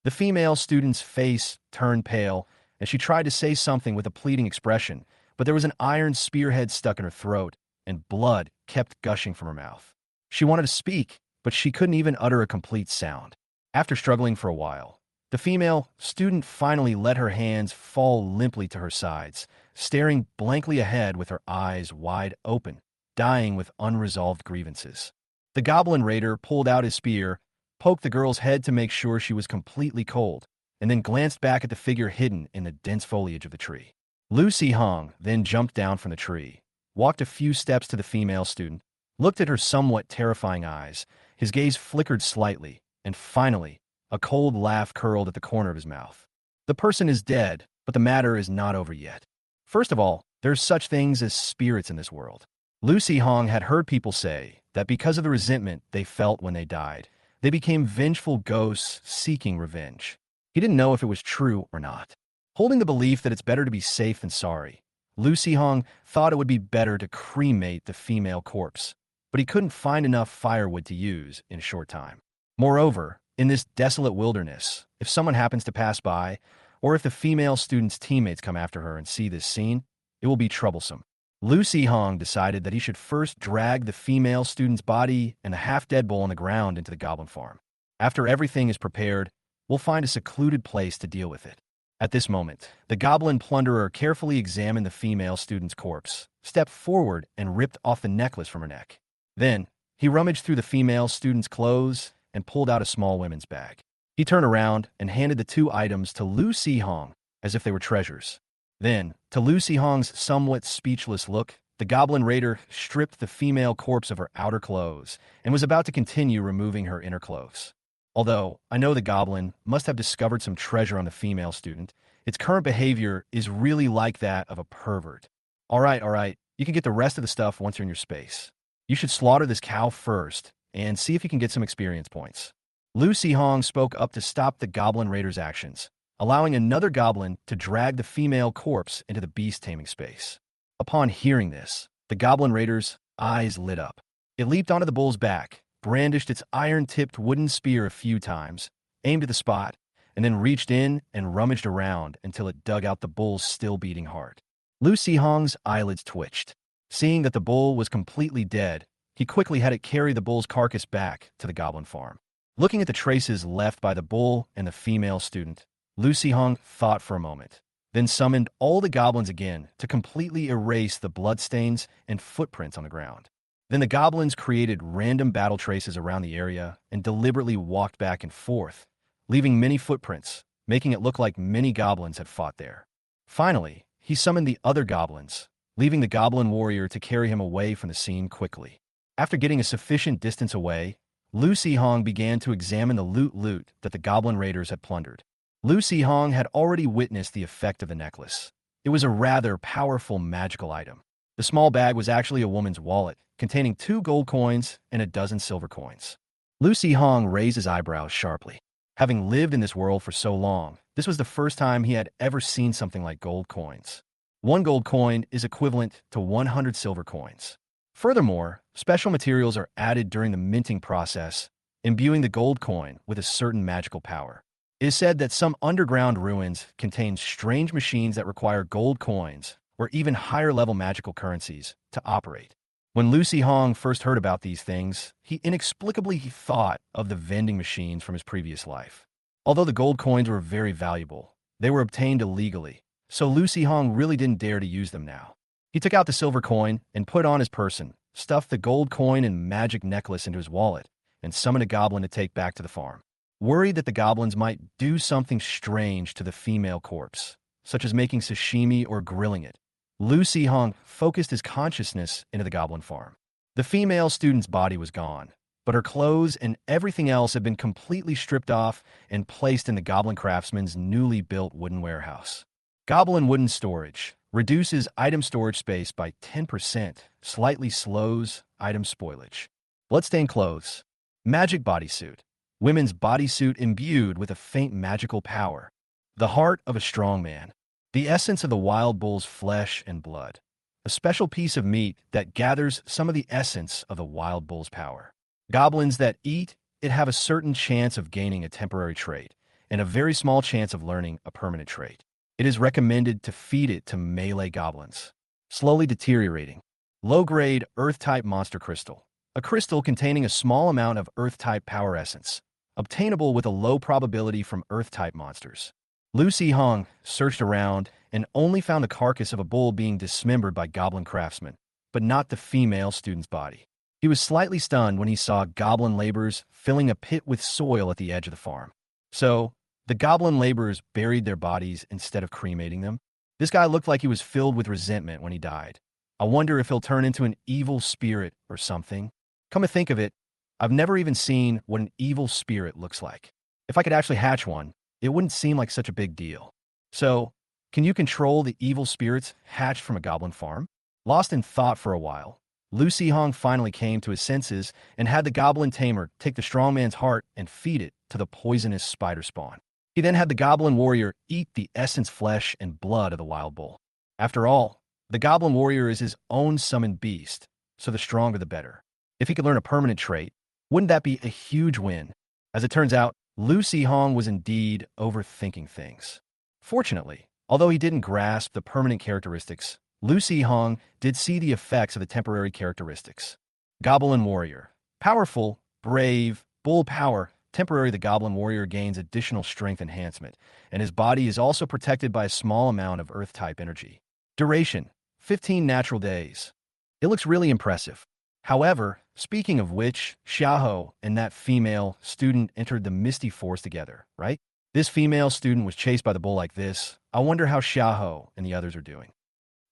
The female student's face turned pale, and she tried to say something with a pleading expression, but there was an iron spearhead stuck in her throat, and blood kept gushing from her mouth. She wanted to speak, but she couldn't even utter a complete sound. After struggling for a while, the female student finally let her hands fall limply to her sides, staring blankly ahead with her eyes wide open, dying with unresolved grievances. The goblin raider pulled out his spear, poked the girl's head to make sure she was completely cold, and then glanced back at the figure hidden in the dense foliage of the tree. Lu Sihong then jumped down from the tree, walked a few steps to the female student, looked at her somewhat terrifying eyes, his gaze flickered slightly, and finally, a cold laugh curled at the corner of his mouth. The person is dead, but the matter is not over yet. First of all, there's such things as spirits in this world. Lu Sihong had heard people say that because of the resentment they felt when they died, they became vengeful ghosts seeking revenge. He didn't know if it was true or not. Holding the belief that it's better to be safe than sorry, Lu Sihong thought it would be better to cremate the female corpse, but he couldn't find enough firewood to use in a short time. Moreover, in this desolate wilderness, if someone happens to pass by, or if the female student's teammates come after her and see this scene, it will be troublesome. Lu Sihong decided that he should first drag the female student's body and the half-dead bull on the ground into the goblin farm. After everything is prepared, we'll find a secluded place to deal with it. At this moment, the goblin plunderer carefully examined the female student's corpse, stepped forward and ripped off the necklace from her neck. Then, he rummaged through the female student's clothes and pulled out a small women's bag. He turned around and handed the two items to Lu Sihong as if they were treasures. Then, to Lu Sihong's somewhat speechless look, the goblin raider stripped the female corpse of her outer clothes and was about to continue removing her inner clothes. Although I know the goblin must have discovered some treasure on the female student, its current behavior is really like that of a pervert. All right, you can get the rest of the stuff once you're in your space. You should slaughter this cow first and see if you can get some experience points. Lu Sihong spoke up to stop the goblin raider's actions, allowing another goblin to drag the female corpse into the beast taming space. Upon hearing this, the goblin raider's eyes lit up. It leaped onto the bull's back, brandished its iron-tipped wooden spear a few times, aimed at the spot, and then reached in and rummaged around until it dug out the bull's still-beating heart. Lu Sihong's eyelids twitched. Seeing that the bull was completely dead, he quickly had it carry the bull's carcass back to the goblin farm. Looking at the traces left by the bull and the female student, Lu Sihong thought for a moment, then summoned all the goblins again to completely erase the bloodstains and footprints on the ground. Then the goblins created random battle traces around the area and deliberately walked back and forth, leaving many footprints, making it look like many goblins had fought there. Finally, he summoned the other goblins, leaving the goblin warrior to carry him away from the scene quickly. After getting a sufficient distance away, Lu Sihong began to examine the loot that the goblin raiders had plundered. Lucy Hong had already witnessed the effect of the necklace. It was a rather powerful magical item. The small bag was actually a woman's wallet, containing 2 gold coins and a dozen silver coins. Lucy Hong raised his eyebrows sharply. Having lived in this world for so long, this was the first time he had ever seen something like gold coins. 1 gold coin is equivalent to 100 silver coins. Furthermore, special materials are added during the minting process, imbuing the gold coin with a certain magical power. It is said that some underground ruins contain strange machines that require gold coins or even higher-level magical currencies to operate. When Lucy Hong first heard about these things, he inexplicably thought of the vending machines from his previous life. Although the gold coins were very valuable, they were obtained illegally, so Lucy Hong really didn't dare to use them now. He took out the silver coin and put it on his person, stuffed the gold coin and magic necklace into his wallet, and summoned a goblin to take back to the farm. Worried that the goblins might do something strange to the female corpse, such as making sashimi or grilling it, Lucy Hong focused his consciousness into the goblin farm. The female student's body was gone, but her clothes and everything else had been completely stripped off and placed in the goblin craftsman's newly built wooden warehouse. Goblin wooden storage reduces item storage space by 10%, slightly slows item spoilage. Bloodstained clothes. Magic bodysuit. Women's bodysuit imbued with a faint magical power. The heart of a strong man. The essence of the wild bull's flesh and blood. A special piece of meat that gathers some of the essence of the wild bull's power. Goblins that eat it have a certain chance of gaining a temporary trait and a very small chance of learning a permanent trait. It is recommended to feed it to melee goblins. Slowly deteriorating. Low-grade Earth-type monster crystal. A crystal containing a small amount of Earth-type power essence, obtainable with a low probability from Earth-type monsters. Lucy Hong searched around and only found the carcass of a bull being dismembered by goblin craftsmen, but not the female student's body. He was slightly stunned when he saw goblin laborers filling a pit with soil at the edge of the farm. So, the goblin laborers buried their bodies instead of cremating them. This guy looked like he was filled with resentment when he died. I wonder if he'll turn into an evil spirit or something. Come to think of it, I've never even seen what an evil spirit looks like. If I could actually hatch one, it wouldn't seem like such a big deal. So, can you control the evil spirits hatched from a goblin farm? Lost in thought for a while, Lucy Hong finally came to his senses and had the goblin tamer take the strong man's heart and feed it to the poisonous spider spawn. He then had the goblin warrior eat the essence, flesh, and blood of the wild bull. After all, the goblin warrior is his own summoned beast, so the stronger the better. If he could learn a permanent trait, wouldn't that be a huge win? As it turns out, Lucy Hong was indeed overthinking things. Fortunately, although he didn't grasp the permanent characteristics, Lucy Hong did see the effects of the temporary characteristics. Goblin Warrior. Powerful, brave, bull power. Temporary, the Goblin Warrior gains additional strength enhancement, and his body is also protected by a small amount of Earth-type energy. Duration. 15 natural days. It looks really impressive. However, speaking of which, Xiaoho and that female student entered the Misty Forest together, right? This female student was chased by the bull like this. I wonder how Xiaoho and the others are doing.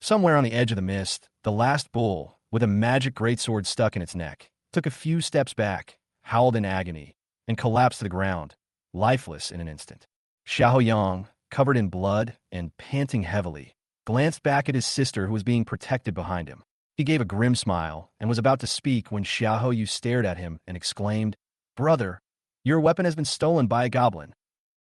Somewhere on the edge of the mist, the last bull, with a magic greatsword stuck in its neck, took a few steps back, howled in agony, and collapsed to the ground, lifeless in an instant. Xiao Yang, covered in blood and panting heavily, glanced back at his sister who was being protected behind him. He gave a grim smile and was about to speak when Xiao Yu stared at him and exclaimed, "Brother, your weapon has been stolen by a goblin."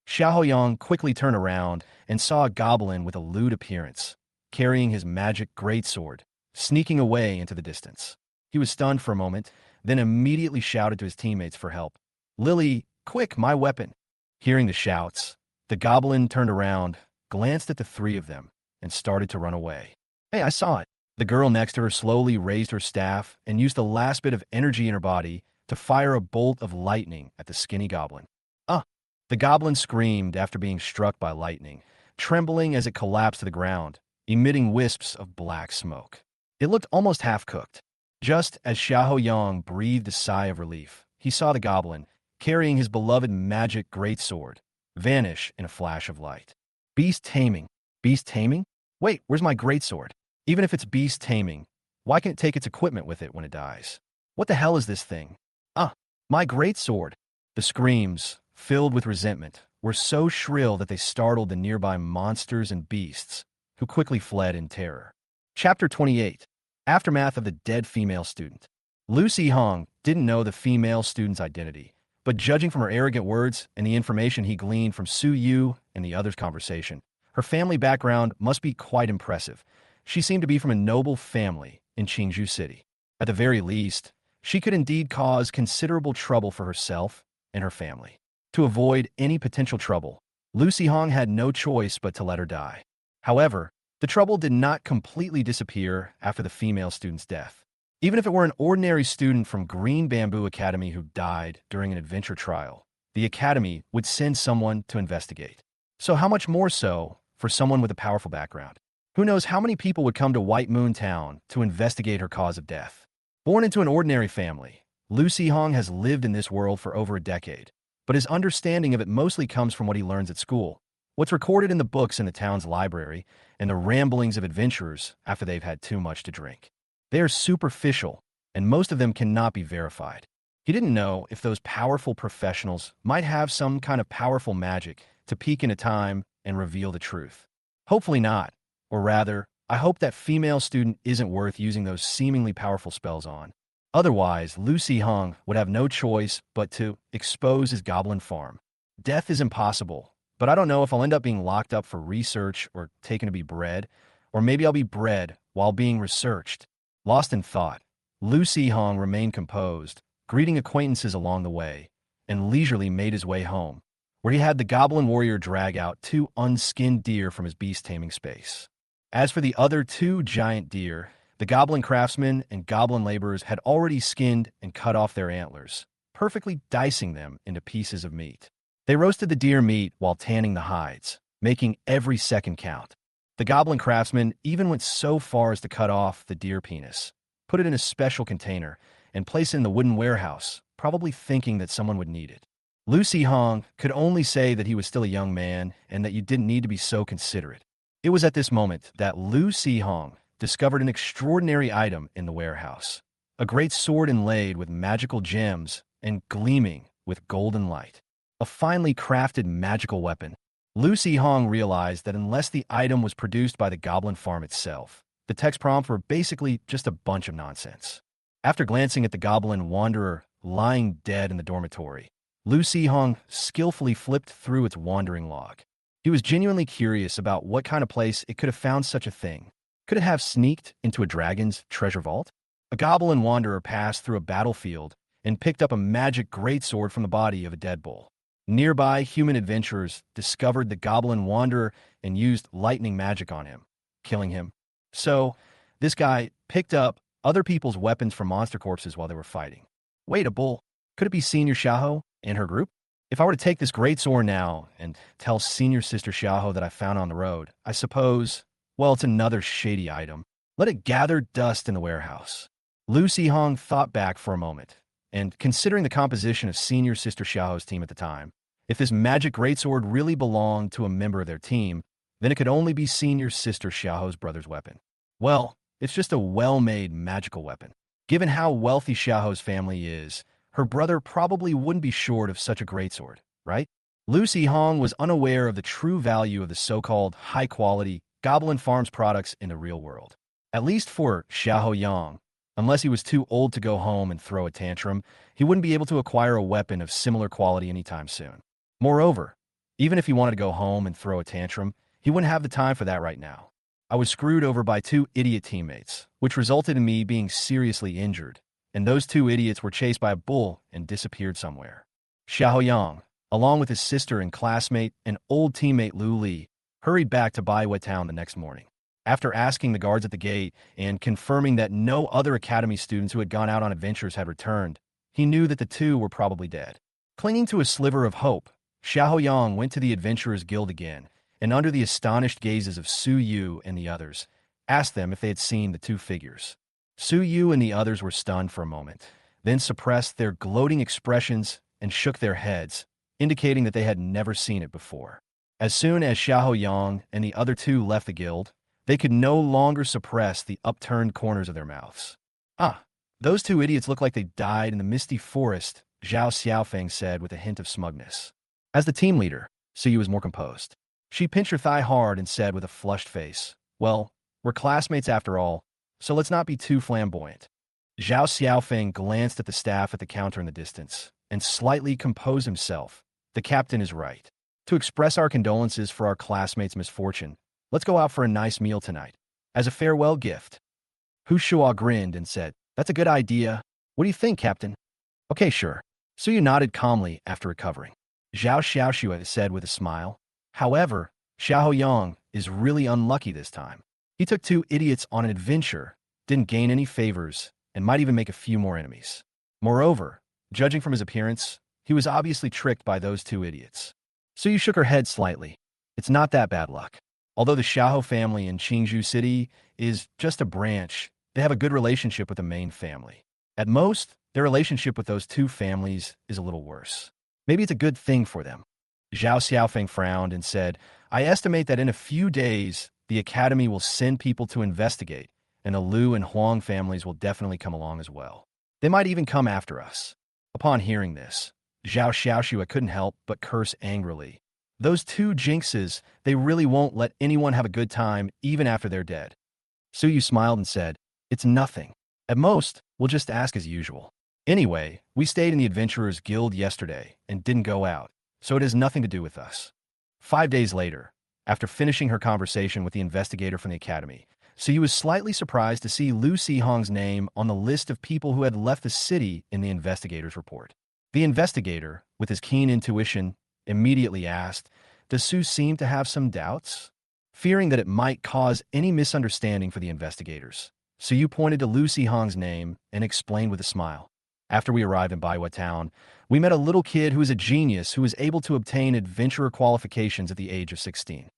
Xiao Yang quickly turned around and saw a goblin with a lewd appearance, carrying his magic greatsword, sneaking away into the distance. He was stunned for a moment, then immediately shouted to his teammates for help. "Lily, quick, my weapon!" Hearing the shouts, the goblin turned around, glanced at the three of them, and started to run away. "Hey, I saw it." The girl next to her slowly raised her staff and used the last bit of energy in her body to fire a bolt of lightning at the skinny goblin. "Ah!" The goblin screamed after being struck by lightning, trembling as it collapsed to the ground, emitting wisps of black smoke. It looked almost half-cooked. Just as Xiao Yang breathed a sigh of relief, he saw the goblin, carrying his beloved magic greatsword, vanish in a flash of light. Beast taming. Beast taming? Wait, where's my greatsword? Even if it's beast taming, why can't it take its equipment with it when it dies? What the hell is this thing? Ah, my greatsword! The screams, filled with resentment, were so shrill that they startled the nearby monsters and beasts, who quickly fled in terror. Chapter 28. Aftermath of the dead female student. Lucy Hong didn't know the female student's identity, but judging from her arrogant words and the information he gleaned from Su Yu and the others' conversation, her family background must be quite impressive. She seemed to be from a noble family in Qingzhou City. At the very least, she could indeed cause considerable trouble for herself and her family. To avoid any potential trouble, Lucy Hong had no choice but to let her die. However, the trouble did not completely disappear after the female student's death. Even if it were an ordinary student from Green Bamboo Academy who died during an adventure trial, the academy would send someone to investigate. So how much more so for someone with a powerful background? Who knows how many people would come to White Moon Town to investigate her cause of death? Born into an ordinary family, Lucy Hong has lived in this world for over a decade, but his understanding of it mostly comes from what he learns at school, what's recorded in the books in the town's library, and the ramblings of adventurers after they've had too much to drink. They are superficial, and most of them cannot be verified. He didn't know if those powerful professionals might have some kind of powerful magic to peek into time and reveal the truth. Hopefully not, or rather, I hope that female student isn't worth using those seemingly powerful spells on. Otherwise, Lucy Hong would have no choice but to expose his goblin farm. Death is impossible, but I don't know if I'll end up being locked up for research or taken to be bred, or maybe I'll be bred while being researched. Lost in thought, Lucy Hong remained composed, greeting acquaintances along the way, and leisurely made his way home, where he had the goblin warrior drag out 2 unskinned deer from his beast-taming space. As for the other 2 giant deer, the goblin craftsmen and goblin laborers had already skinned and cut off their antlers, perfectly dicing them into pieces of meat. They roasted the deer meat while tanning the hides, making every second count. The goblin craftsman even went so far as to cut off the deer penis, put it in a special container, and place it in the wooden warehouse, probably thinking that someone would need it. Lucy Hong could only say that he was still a young man and that you didn't need to be so considerate. It was at this moment that Lucy Hong discovered an extraordinary item in the warehouse, a great sword inlaid with magical gems and gleaming with golden light. A finely crafted magical weapon. Lucy Hong realized that unless the item was produced by the goblin farm itself, the text prompts were basically just a bunch of nonsense. After glancing at the goblin wanderer lying dead in the dormitory, Lucy Hong skillfully flipped through its wandering log. He was genuinely curious about what kind of place it could have found such a thing. Could it have sneaked into a dragon's treasure vault? A goblin wanderer passed through a battlefield and picked up a magic greatsword from the body of a dead bull. Nearby human adventurers discovered the goblin wanderer and used lightning magic on him, killing him. So, this guy picked up other people's weapons from monster corpses while they were fighting. Wait, a bull? Could it be Senior Xiaohou and her group? If I were to take this greatsword now and tell Senior Sister Xiaohou that I found on the road, I suppose, well, it's another shady item. Let it gather dust in the warehouse. Lucy Hong thought back for a moment, and considering the composition of Senior Sister Xiaohou's team at the time, if this magic greatsword really belonged to a member of their team, then it could only be Senior Sister Xiaohou's brother's weapon. Well, it's just a well-made magical weapon. Given how wealthy Xiaohou's family is, her brother probably wouldn't be short of such a greatsword, right? Lucy Hong was unaware of the true value of the so-called high-quality Goblin Farms products in the real world. At least for Xiaohou Yang, unless he was too old to go home and throw a tantrum, he wouldn't be able to acquire a weapon of similar quality anytime soon. Moreover, even if he wanted to go home and throw a tantrum, he wouldn't have the time for that right now. I was screwed over by 2 idiot teammates, which resulted in me being seriously injured, and those 2 idiots were chased by a bull and disappeared somewhere. Xiao Yang, along with his sister and classmate and old teammate Lu Li, hurried back to Baiwa Town the next morning. After asking the guards at the gate and confirming that no other academy students who had gone out on adventures had returned, he knew that the 2 were probably dead. Clinging to a sliver of hope, Xiao Yang went to the Adventurers Guild again, and under the astonished gazes of Su Yu and the others, asked them if they had seen the 2 figures. Su Yu and the others were stunned for a moment, then suppressed their gloating expressions and shook their heads, indicating that they had never seen it before. As soon as Xiao Yang and the other 2 left the guild, they could no longer suppress the upturned corners of their mouths. Ah, those 2 idiots look like they died in the misty forest, Zhao Xiaofeng said with a hint of smugness. As the team leader, Suyu was more composed. She pinched her thigh hard and said with a flushed face, "Well, we're classmates after all, so let's not be too flamboyant." Zhao Xiaofeng glanced at the staff at the counter in the distance and slightly composed himself. The captain is right. To express our condolences for our classmates' misfortune, let's go out for a nice meal tonight, as a farewell gift. Hu Shua grinned and said, "That's a good idea. What do you think, Captain?" "Okay, sure." Suyu nodded calmly after recovering. Zhao Xiaoxue said with a smile. "However, Xiao Yang is really unlucky this time. He took two idiots on an adventure, didn't gain any favors, and might even make a few more enemies. Moreover, judging from his appearance, he was obviously tricked by those two idiots." Suyu shook her head slightly. "It's not that bad luck. Although the Xiaohou family in Qingzhou City is just a branch, they have a good relationship with the main family. At most, their relationship with those two families is a little worse. Maybe it's a good thing for them." Zhao Xiaofeng frowned and said, "I estimate that in a few days, the academy will send people to investigate, and the Liu and Huang families will definitely come along as well. They might even come after us." Upon hearing this, Zhao Xiaoxue couldn't help but curse angrily. Those two jinxes, they really won't let anyone have a good time even after they're dead. Suyu smiled and said, "It's nothing. At most, we'll just ask as usual. Anyway, we stayed in the Adventurers Guild yesterday and didn't go out, so it has nothing to do with us." 5 days later, after finishing her conversation with the investigator from the academy, Suyu was slightly surprised to see Lu Sihong's name on the list of people who had left the city in the investigator's report. The investigator, with his keen intuition, immediately asked, "Does Su seem to have some doubts?" Fearing that it might cause any misunderstanding for the investigators, Suyu pointed to Lu Sihong's name and explained with a smile. "After we arrived in Baiwa town, we met a little kid who is a genius who was able to obtain adventurer qualifications at the age of 16.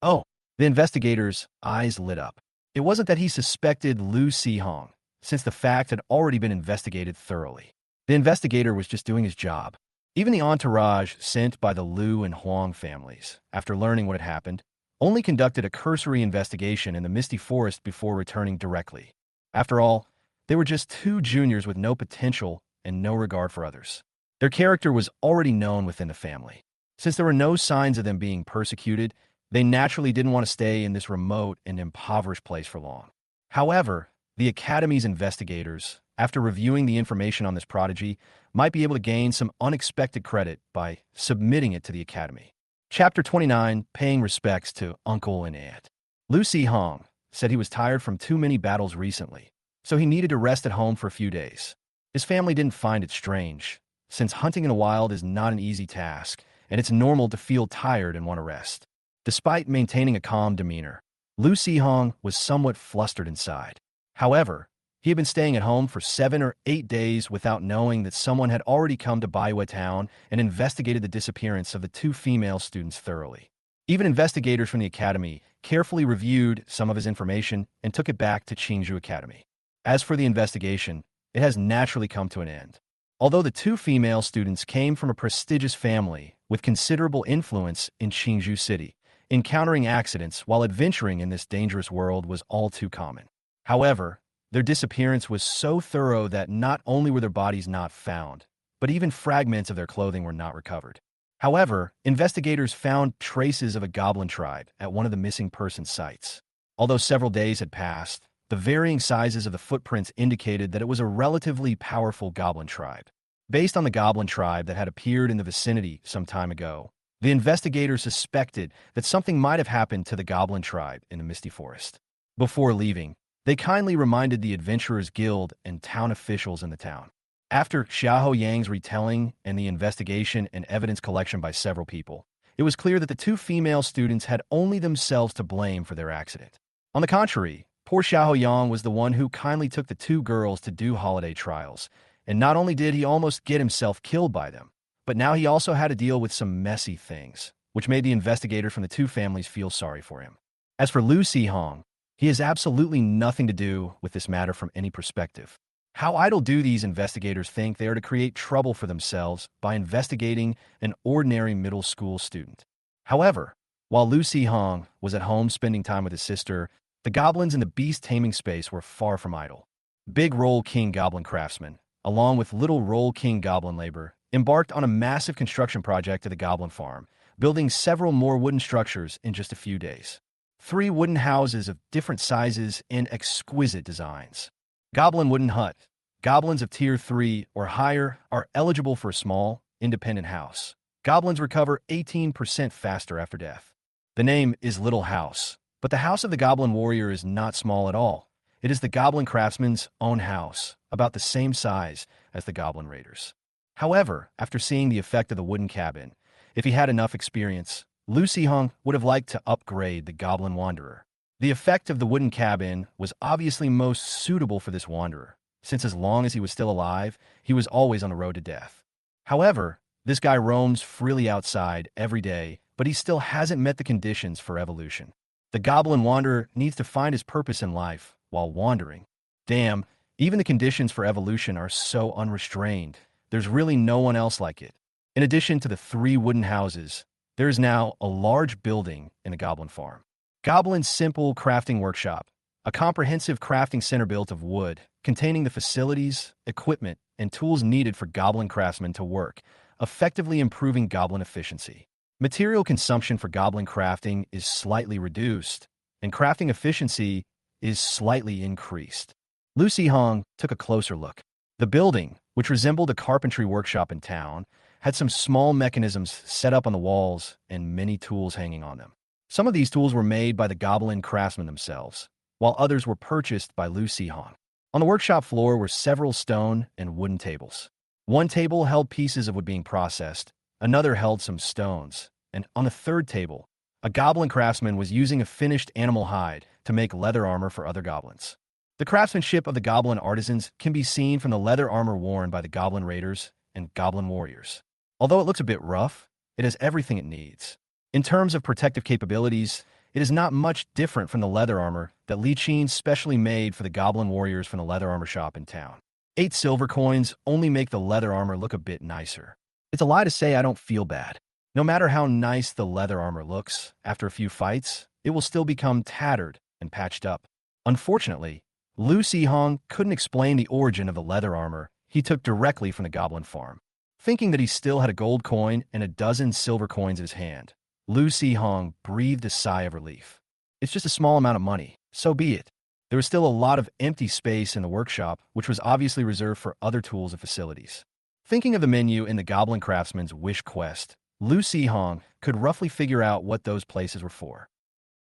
Oh, the investigator's eyes lit up. It wasn't that he suspected Lu Sihong, since the fact had already been investigated thoroughly. The investigator was just doing his job. Even the entourage sent by the Liu and Huang families, after learning what had happened, only conducted a cursory investigation in the Misty Forest before returning directly. After all, they were just two juniors with no potential and no regard for others. Their character was already known within the family. Since there were no signs of them being persecuted, they naturally didn't want to stay in this remote and impoverished place for long. However, the Academy's investigators, after reviewing the information on this prodigy, might be able to gain some unexpected credit by submitting it to the Academy. Chapter 29, Paying Respects to Uncle and Aunt. Lu Sihong said he was tired from too many battles recently, so he needed to rest at home for a few days. His family didn't find it strange, since hunting in the wild is not an easy task, and it's normal to feel tired and want to rest. Despite maintaining a calm demeanor, Lu Sihong was somewhat flustered inside. However, he had been staying at home for 7 or 8 days without knowing that someone had already come to Baiwa town and investigated the disappearance of the two female students thoroughly. Even investigators from the academy carefully reviewed some of his information and took it back to Qingzhou Academy. As for the investigation, it has naturally come to an end. Although the two female students came from a prestigious family with considerable influence in Qingzhou City, encountering accidents while adventuring in this dangerous world was all too common. However, their disappearance was so thorough that not only were their bodies not found, but even fragments of their clothing were not recovered. However, investigators found traces of a goblin tribe at one of the missing person sites. Although several days had passed, the varying sizes of the footprints indicated that it was a relatively powerful goblin tribe. Based on the goblin tribe that had appeared in the vicinity some time ago, the investigators suspected that something might have happened to the goblin tribe in the Misty Forest. Before leaving, they kindly reminded the Adventurers Guild and town officials in the town. After Xiahou Yang's retelling and the investigation and evidence collection by several people, it was clear that the two female students had only themselves to blame for their accident. On the contrary, poor Xiahou Yang was the one who kindly took the two girls to do holiday trials, and not only did he almost get himself killed by them, but now he also had to deal with some messy things, which made the investigators from the two families feel sorry for him. As for Lu Sihong, he has absolutely nothing to do with this matter from any perspective. How idle do these investigators think they are to create trouble for themselves by investigating an ordinary middle school student? However, while Lu Sihong was at home spending time with his sister, the goblins in the beast taming space were far from idle. Big Roll King Goblin craftsmen, along with Little Roll King Goblin labor, embarked on a massive construction project at the Goblin Farm building several more wooden structures in just a few days. 3 wooden houses of different sizes and exquisite designs. Goblin Wooden Hut. Goblins of Tier 3 or higher are eligible for a small, independent house. Goblins recover 18% faster after death. The name is Little House, but the house of the Goblin Warrior is not small at all. It is the Goblin Craftsman's own house, about the same size as the Goblin Raiders. However, after seeing the effect of the wooden cabin, if he had enough experience, Lu Sihong would have liked to upgrade the Goblin Wanderer. The effect of the wooden cabin was obviously most suitable for this wanderer, since as long as he was still alive, he was always on the road to death. However, this guy roams freely outside every day, but he still hasn't met the conditions for evolution. The Goblin Wanderer needs to find his purpose in life while wandering. Damn, even the conditions for evolution are so unrestrained. There's really no one else like it. In addition to the 3 wooden houses, there is now a large building in the Goblin Farm. Goblin's Simple Crafting Workshop, a comprehensive crafting center built of wood, containing the facilities, equipment, and tools needed for Goblin craftsmen to work, effectively improving Goblin efficiency. Material consumption for Goblin crafting is slightly reduced, and crafting efficiency is slightly increased. Lu Sihong took a closer look. The building, which resembled a carpentry workshop in town, had some small mechanisms set up on the walls and many tools hanging on them. Some of these tools were made by the Goblin craftsmen themselves, while others were purchased by Lu Sihong. On the workshop floor were several stone and wooden tables. One table held pieces of wood being processed, another held some stones, and on the third table, a Goblin craftsman was using a finished animal hide to make leather armor for other goblins. The craftsmanship of the Goblin artisans can be seen from the leather armor worn by the Goblin Raiders and Goblin Warriors. Although it looks a bit rough, it has everything it needs. In terms of protective capabilities, it is not much different from the leather armor that Li Qin specially made for the Goblin Warriors from the leather armor shop in town. 8 silver coins only make the leather armor look a bit nicer. It's a lie to say I don't feel bad. No matter how nice the leather armor looks, after a few fights, it will still become tattered and patched up. Unfortunately, Lu Sihong couldn't explain the origin of the leather armor he took directly from the Goblin Farm. Thinking that he still had a gold coin and a dozen silver coins in his hand, Lu Sihong breathed a sigh of relief. It's just a small amount of money, so be it. There was still a lot of empty space in the workshop, which was obviously reserved for other tools and facilities. Thinking of the menu in the Goblin Craftsman's wish quest, Lu Sihong could roughly figure out what those places were for.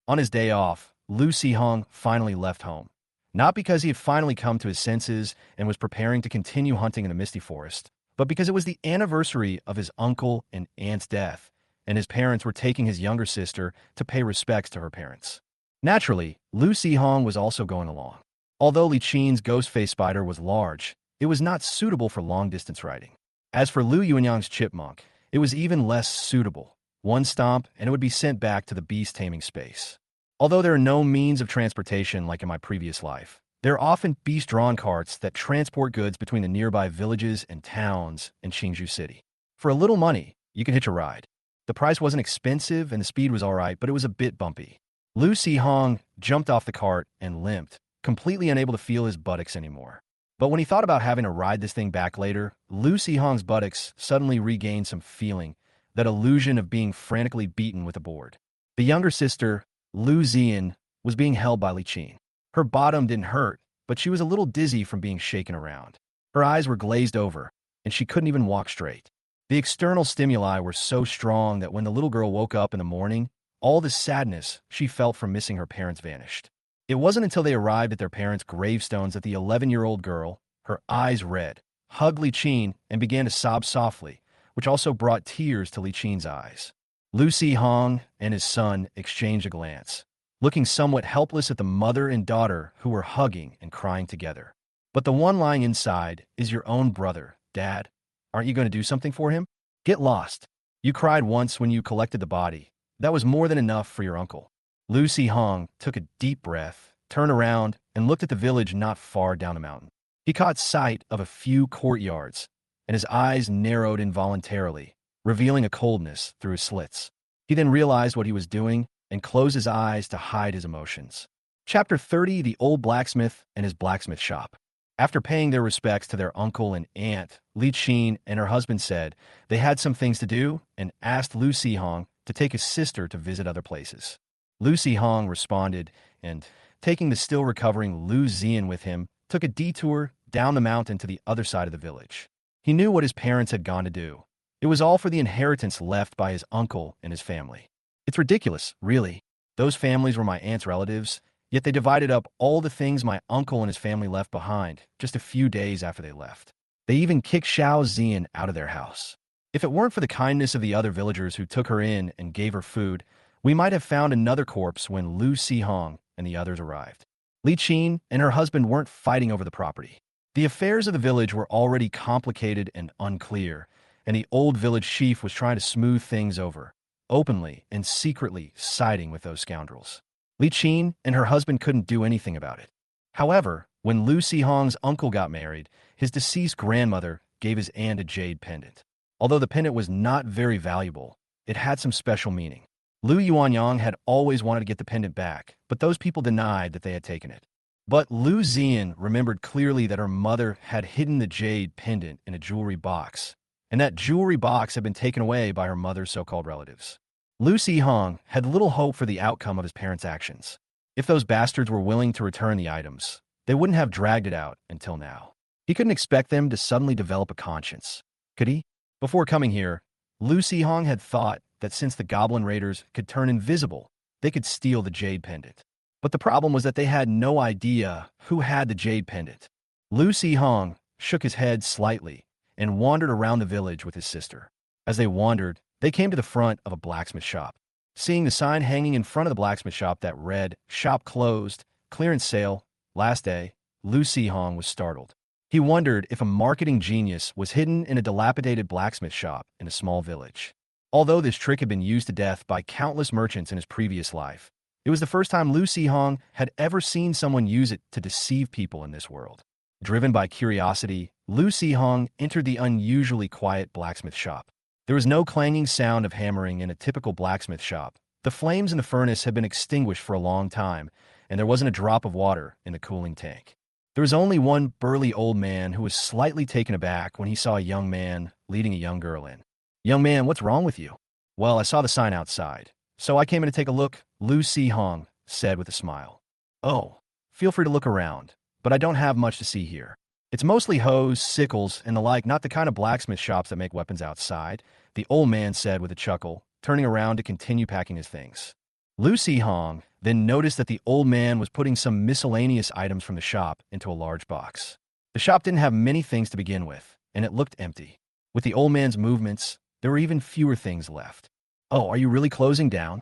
On his day off, Lu Sihong finally left home. Not because he had finally come to his senses and was preparing to continue hunting in the Misty Forest, but because it was the anniversary of his uncle and aunt's death, and his parents were taking his younger sister to pay respects to her parents. Naturally, Lu Sihong was also going along. Although Li Qin's ghost-faced spider was large, it was not suitable for long-distance riding. As for Lu Yuanyang's chipmunk, it was even less suitable. One stomp, and it would be sent back to the beast-taming space. Although there are no means of transportation like in my previous life, there are often beast-drawn carts that transport goods between the nearby villages and towns in Qingzhou City. For a little money, you can hitch a ride. The price wasn't expensive and the speed was alright, but it was a bit bumpy. Lu Sihong jumped off the cart and limped, completely unable to feel his buttocks anymore. But when he thought about having to ride this thing back later, Lu Sihong's buttocks suddenly regained some feeling, that illusion of being frantically beaten with a board. The younger sister, Lu Zian, was being held by Li Qin. Her bottom didn't hurt, but she was a little dizzy from being shaken around. Her eyes were glazed over, and she couldn't even walk straight. The external stimuli were so strong that when the little girl woke up in the morning, all the sadness she felt from missing her parents vanished. It wasn't until they arrived at their parents' gravestones that the 11-year-old girl, her eyes red, hugged Li Qin and began to sob softly, which also brought tears to Li Qin's eyes. Lu Sihong and his son exchanged a glance, looking somewhat helpless at the mother and daughter who were hugging and crying together. But the one lying inside is your own brother, Dad. Aren't you going to do something for him? Get lost. You cried once when you collected the body. That was more than enough for your uncle. Lu Sihong took a deep breath, turned around, and looked at the village not far down the mountain. He caught sight of a few courtyards, and his eyes narrowed involuntarily, revealing a coldness through his slits. He then realized what he was doing and closed his eyes to hide his emotions. Chapter 30, The Old Blacksmith and His Blacksmith Shop. After paying their respects to their uncle and aunt, Li Qin and her husband said they had some things to do and asked Lu Sihong to take his sister to visit other places. Lu Hong responded and, taking the still recovering Lu Zian with him, took a detour down the mountain to the other side of the village. He knew what his parents had gone to do. It was all for the inheritance left by his uncle and his family. It's ridiculous, really. Those families were my aunt's relatives, yet they divided up all the things my uncle and his family left behind just a few days after they left. They even kicked Xiao Zian out of their house. If it weren't for the kindness of the other villagers who took her in and gave her food, we might have found another corpse when Lu Hong and the others arrived. Li Qin and her husband weren't fighting over the property. The affairs of the village were already complicated and unclear, and the old village chief was trying to smooth things over, openly and secretly siding with those scoundrels. Li Qin and her husband couldn't do anything about it. However, when Lu Hong's uncle got married, his deceased grandmother gave his aunt a jade pendant. Although the pendant was not very valuable, it had some special meaning. Lu Yuanyang had always wanted to get the pendant back, but those people denied that they had taken it. But Lu Zian remembered clearly that her mother had hidden the jade pendant in a jewelry box, and that jewelry box had been taken away by her mother's so-called relatives. Lu Hong had little hope for the outcome of his parents' actions. If those bastards were willing to return the items, they wouldn't have dragged it out until now. He couldn't expect them to suddenly develop a conscience, could he? Before coming here, Lu Hong had thought that since the Goblin Raiders could turn invisible, they could steal the jade pendant. But the problem was that they had no idea who had the jade pendant. Lu Hong shook his head slightly and wandered around the village with his sister. As they wandered, they came to the front of a blacksmith shop. Seeing the sign hanging in front of the blacksmith shop that read, "Shop closed, clearance sale, last day," Lu Hong was startled. He wondered if a marketing genius was hidden in a dilapidated blacksmith shop in a small village. Although this trick had been used to death by countless merchants in his previous life, it was the first time Lu Hong had ever seen someone use it to deceive people in this world. Driven by curiosity, Lu Hong entered the unusually quiet blacksmith shop. There was no clanging sound of hammering in a typical blacksmith shop. The flames in the furnace had been extinguished for a long time, and there wasn't a drop of water in the cooling tank. There was only one burly old man who was slightly taken aback when he saw a young man leading a young girl in. "Young man, what's wrong with you?" "Well, I saw the sign outside, so I came in to take a look," Lu Hong said with a smile. "Oh, feel free to look around, but I don't have much to see here. It's mostly hoes, sickles, and the like, not the kind of blacksmith shops that make weapons outside," the old man said with a chuckle, turning around to continue packing his things. Lu Hong then noticed that the old man was putting some miscellaneous items from the shop into a large box. The shop didn't have many things to begin with, and it looked empty. With the old man's movements, there were even fewer things left. "Oh, are you really closing down?"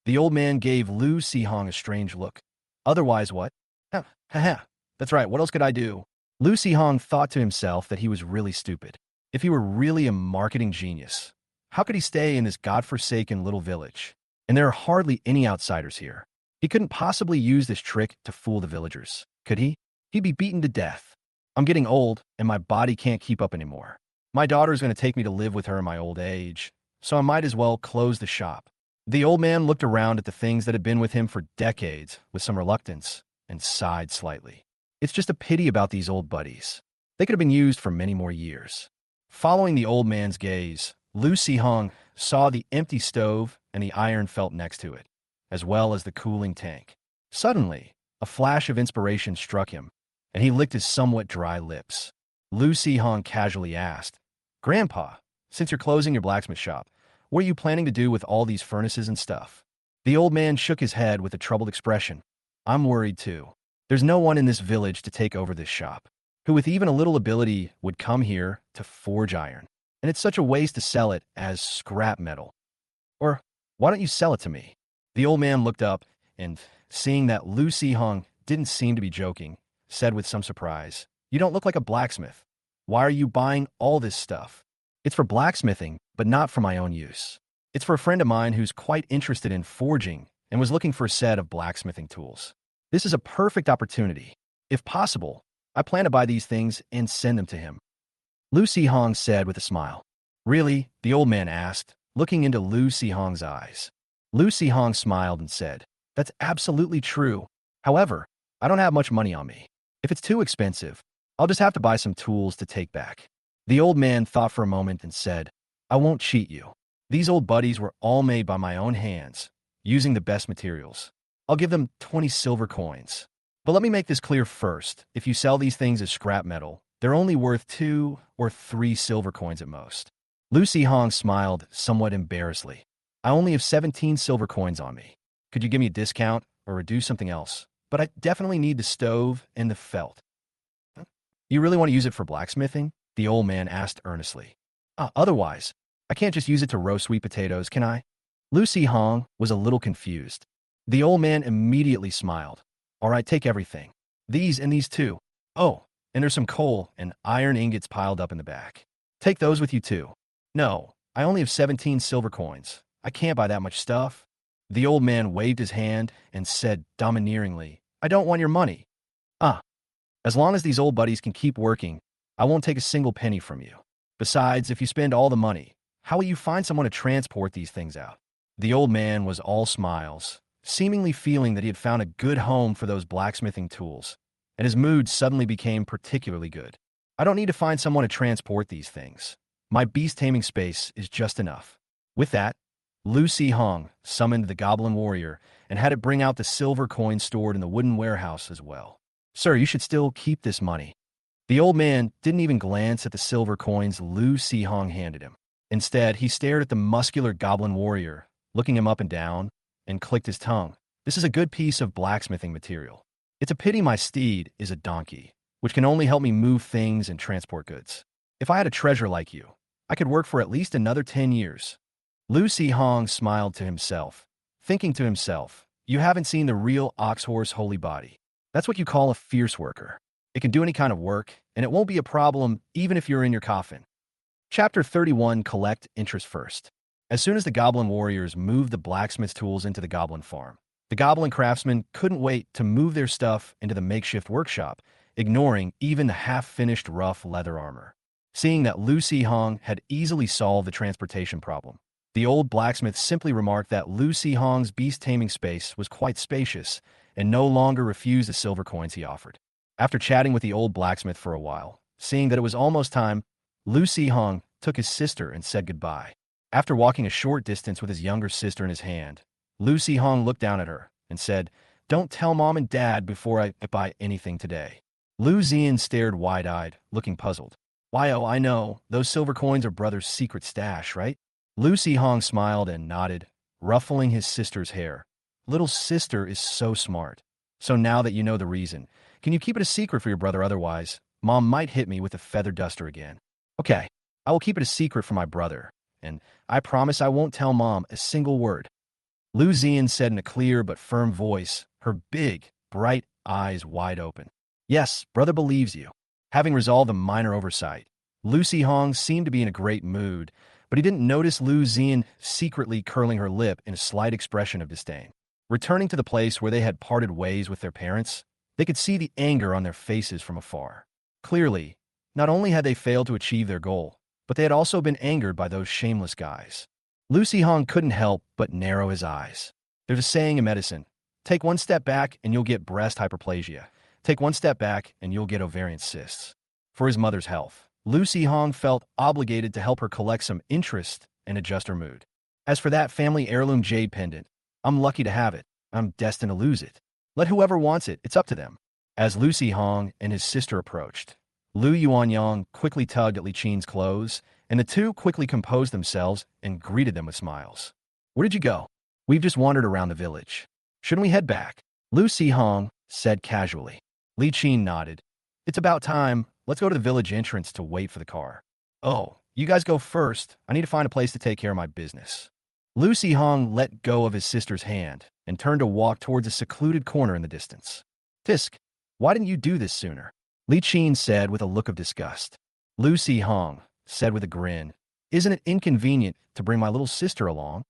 The old man gave Lu Hong a strange look. "Otherwise what?" "Ha ha, that's right, what else could I do?" Lu Hong thought to himself that he was really stupid. If he were really a marketing genius, how could he stay in this godforsaken little village? And there are hardly any outsiders here. He couldn't possibly use this trick to fool the villagers, could he? He'd be beaten to death. "I'm getting old, and my body can't keep up anymore. My daughter's going to take me to live with her in my old age, so I might as well close the shop." The old man looked around at the things that had been with him for decades with some reluctance and sighed slightly. It's just a pity about these old buddies. They could have been used for many more years. Following the old man's gaze, Lu Hong saw the empty stove and the iron felt next to it, as well as the cooling tank. Suddenly, a flash of inspiration struck him, and he licked his somewhat dry lips. Lu Hong casually asked, "Grandpa, since you're closing your blacksmith shop, what are you planning to do with all these furnaces and stuff?" The old man shook his head with a troubled expression. "I'm worried too. There's no one in this village to take over this shop, who with even a little ability would come here to forge iron. And it's such a waste to sell it as scrap metal. Or, why don't you sell it to me?" The old man looked up and, seeing that Lu Hong didn't seem to be joking, said with some surprise, "You don't look like a blacksmith. Why are you buying all this stuff?" "It's for blacksmithing, but not for my own use. It's for a friend of mine who's quite interested in forging and was looking for a set of blacksmithing tools. This is a perfect opportunity. If possible, I plan to buy these things and send them to him." Lu Hong said with a smile. "Really?" the old man asked, looking into Lu Hong's eyes. Lu Hong smiled and said, "That's absolutely true. However, I don't have much money on me. If it's too expensive, I'll just have to buy some tools to take back." The old man thought for a moment and said, "I won't cheat you. These old buddies were all made by my own hands, using the best materials. I'll give them 20 silver coins. But let me make this clear first. If you sell these things as scrap metal, they're only worth 2 or 3 silver coins at most. Lucy Hong smiled somewhat embarrassedly. I only have 17 silver coins on me. Could you give me a discount or do something else? But I definitely need the stove and the felt. You really want to use it for blacksmithing? The old man asked earnestly. Otherwise, I can't just use it to roast sweet potatoes, can I? Lucy Hong was a little confused. The old man immediately smiled. All right, take everything. These and these too. Oh, and there's some coal and iron ingots piled up in the back. Take those with you too. No, I only have 17 silver coins. I can't buy that much stuff. The old man waved his hand and said domineeringly, I don't want your money. As long as these old buddies can keep working, I won't take a single penny from you. Besides, if you spend all the money, how will you find someone to transport these things out? The old man was all smiles, seemingly feeling that he had found a good home for those blacksmithing tools, and his mood suddenly became particularly good. I don't need to find someone to transport these things. My beast taming space is just enough. With that, Lucy Hong summoned the Goblin warrior and had it bring out the silver coin stored in the wooden warehouse as well. Sir, you should still keep this money. The old man didn't even glance at the silver coins Lucy Hong handed him. Instead, he stared at the muscular Goblin warrior, looking him up and down, and clicked his tongue. This is a good piece of blacksmithing material. It's a pity my steed is a donkey, which can only help me move things and transport goods. If I had a treasure like you, I could work for at least another 10 years. Lucy Hong smiled to himself, thinking to himself, you haven't seen the real ox-horse holy body. That's what you call a fierce worker. It can do any kind of work, and it won't be a problem even if you're in your coffin. Chapter 31, Collect Interest First. As soon as the Goblin warriors moved the blacksmith's tools into the Goblin farm, the Goblin craftsmen couldn't wait to move their stuff into the makeshift workshop, ignoring even the half-finished rough leather armor. Seeing that Lucy Hong had easily solved the transportation problem, the old blacksmith simply remarked that Lucy Hong's beast-taming space was quite spacious and no longer refused the silver coins he offered. After chatting with the old blacksmith for a while, seeing that it was almost time, Lucy Hong took his sister and said goodbye. After walking a short distance with his younger sister in his hand, Lucy Hong looked down at her and said, Don't tell Mom and Dad before I buy anything today. Lu Zian stared wide-eyed, looking puzzled. Why, oh, I know. Those silver coins are Brother's secret stash, right? Lucy Hong smiled and nodded, ruffling his sister's hair. Little sister is so smart. So now that you know the reason, can you keep it a secret for your brother? Otherwise, Mom might hit me with a feather duster again. Okay, I will keep it a secret for my brother, and I promise I won't tell Mom a single word. Lu Zian said in a clear but firm voice, her big, bright eyes wide open. Yes, brother believes you. Having resolved a minor oversight, Lucy Hong seemed to be in a great mood, but he didn't notice Lu Zian secretly curling her lip in a slight expression of disdain. Returning to the place where they had parted ways with their parents, they could see the anger on their faces from afar. Clearly, not only had they failed to achieve their goal, but they had also been angered by those shameless guys. Lucy Hong couldn't help but narrow his eyes. There's a saying in medicine, take one step back and you'll get breast hyperplasia. Take one step back and you'll get ovarian cysts. For his mother's health, Lucy Hong felt obligated to help her collect some interest and adjust her mood. As for that family heirloom jade pendant, I'm lucky to have it. I'm destined to lose it. Let whoever wants it, it's up to them. As Lucy Hong and his sister approached, Lu Yuanyang quickly tugged at Li Qin's clothes, and the two quickly composed themselves and greeted them with smiles. Where did you go? We've just wandered around the village. Shouldn't we head back? Lucy Hong said casually. Li Qin nodded. It's about time. Let's go to the village entrance to wait for the car. Oh, you guys go first. I need to find a place to take care of my business. Lucy Hong let go of his sister's hand and turned to walk towards a secluded corner in the distance. Tisk, why didn't you do this sooner? Li Qin said with a look of disgust. Lucy Hong said with a grin, Isn't it inconvenient to bring my little sister along?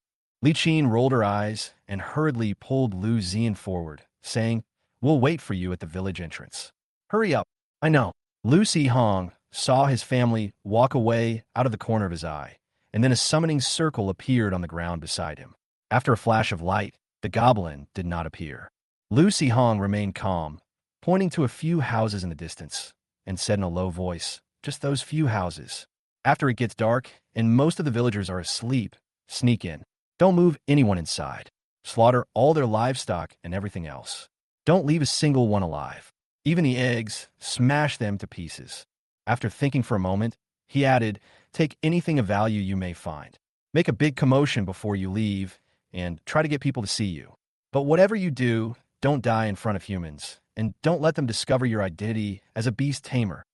Li Qin rolled her eyes and hurriedly pulled Lu Zian forward, saying, We'll wait for you at the village entrance. Hurry up. I know. Lucy Hong saw his family walk away out of the corner of his eye, and then a summoning circle appeared on the ground beside him. After a flash of light, the goblin did not appear. Lucy Hong remained calm, pointing to a few houses in the distance, and said in a low voice, Just those few houses. After it gets dark, and most of the villagers are asleep, Sneak in. Don't move anyone inside. Slaughter all their livestock and everything else. Don't leave a single one alive. Even the eggs, smash them to pieces. After thinking for a moment, he added, take anything of value you may find. Make a big commotion before you leave, and try to get people to see you. But whatever you do, don't die in front of humans, and don't let them discover your identity as a beast tamer.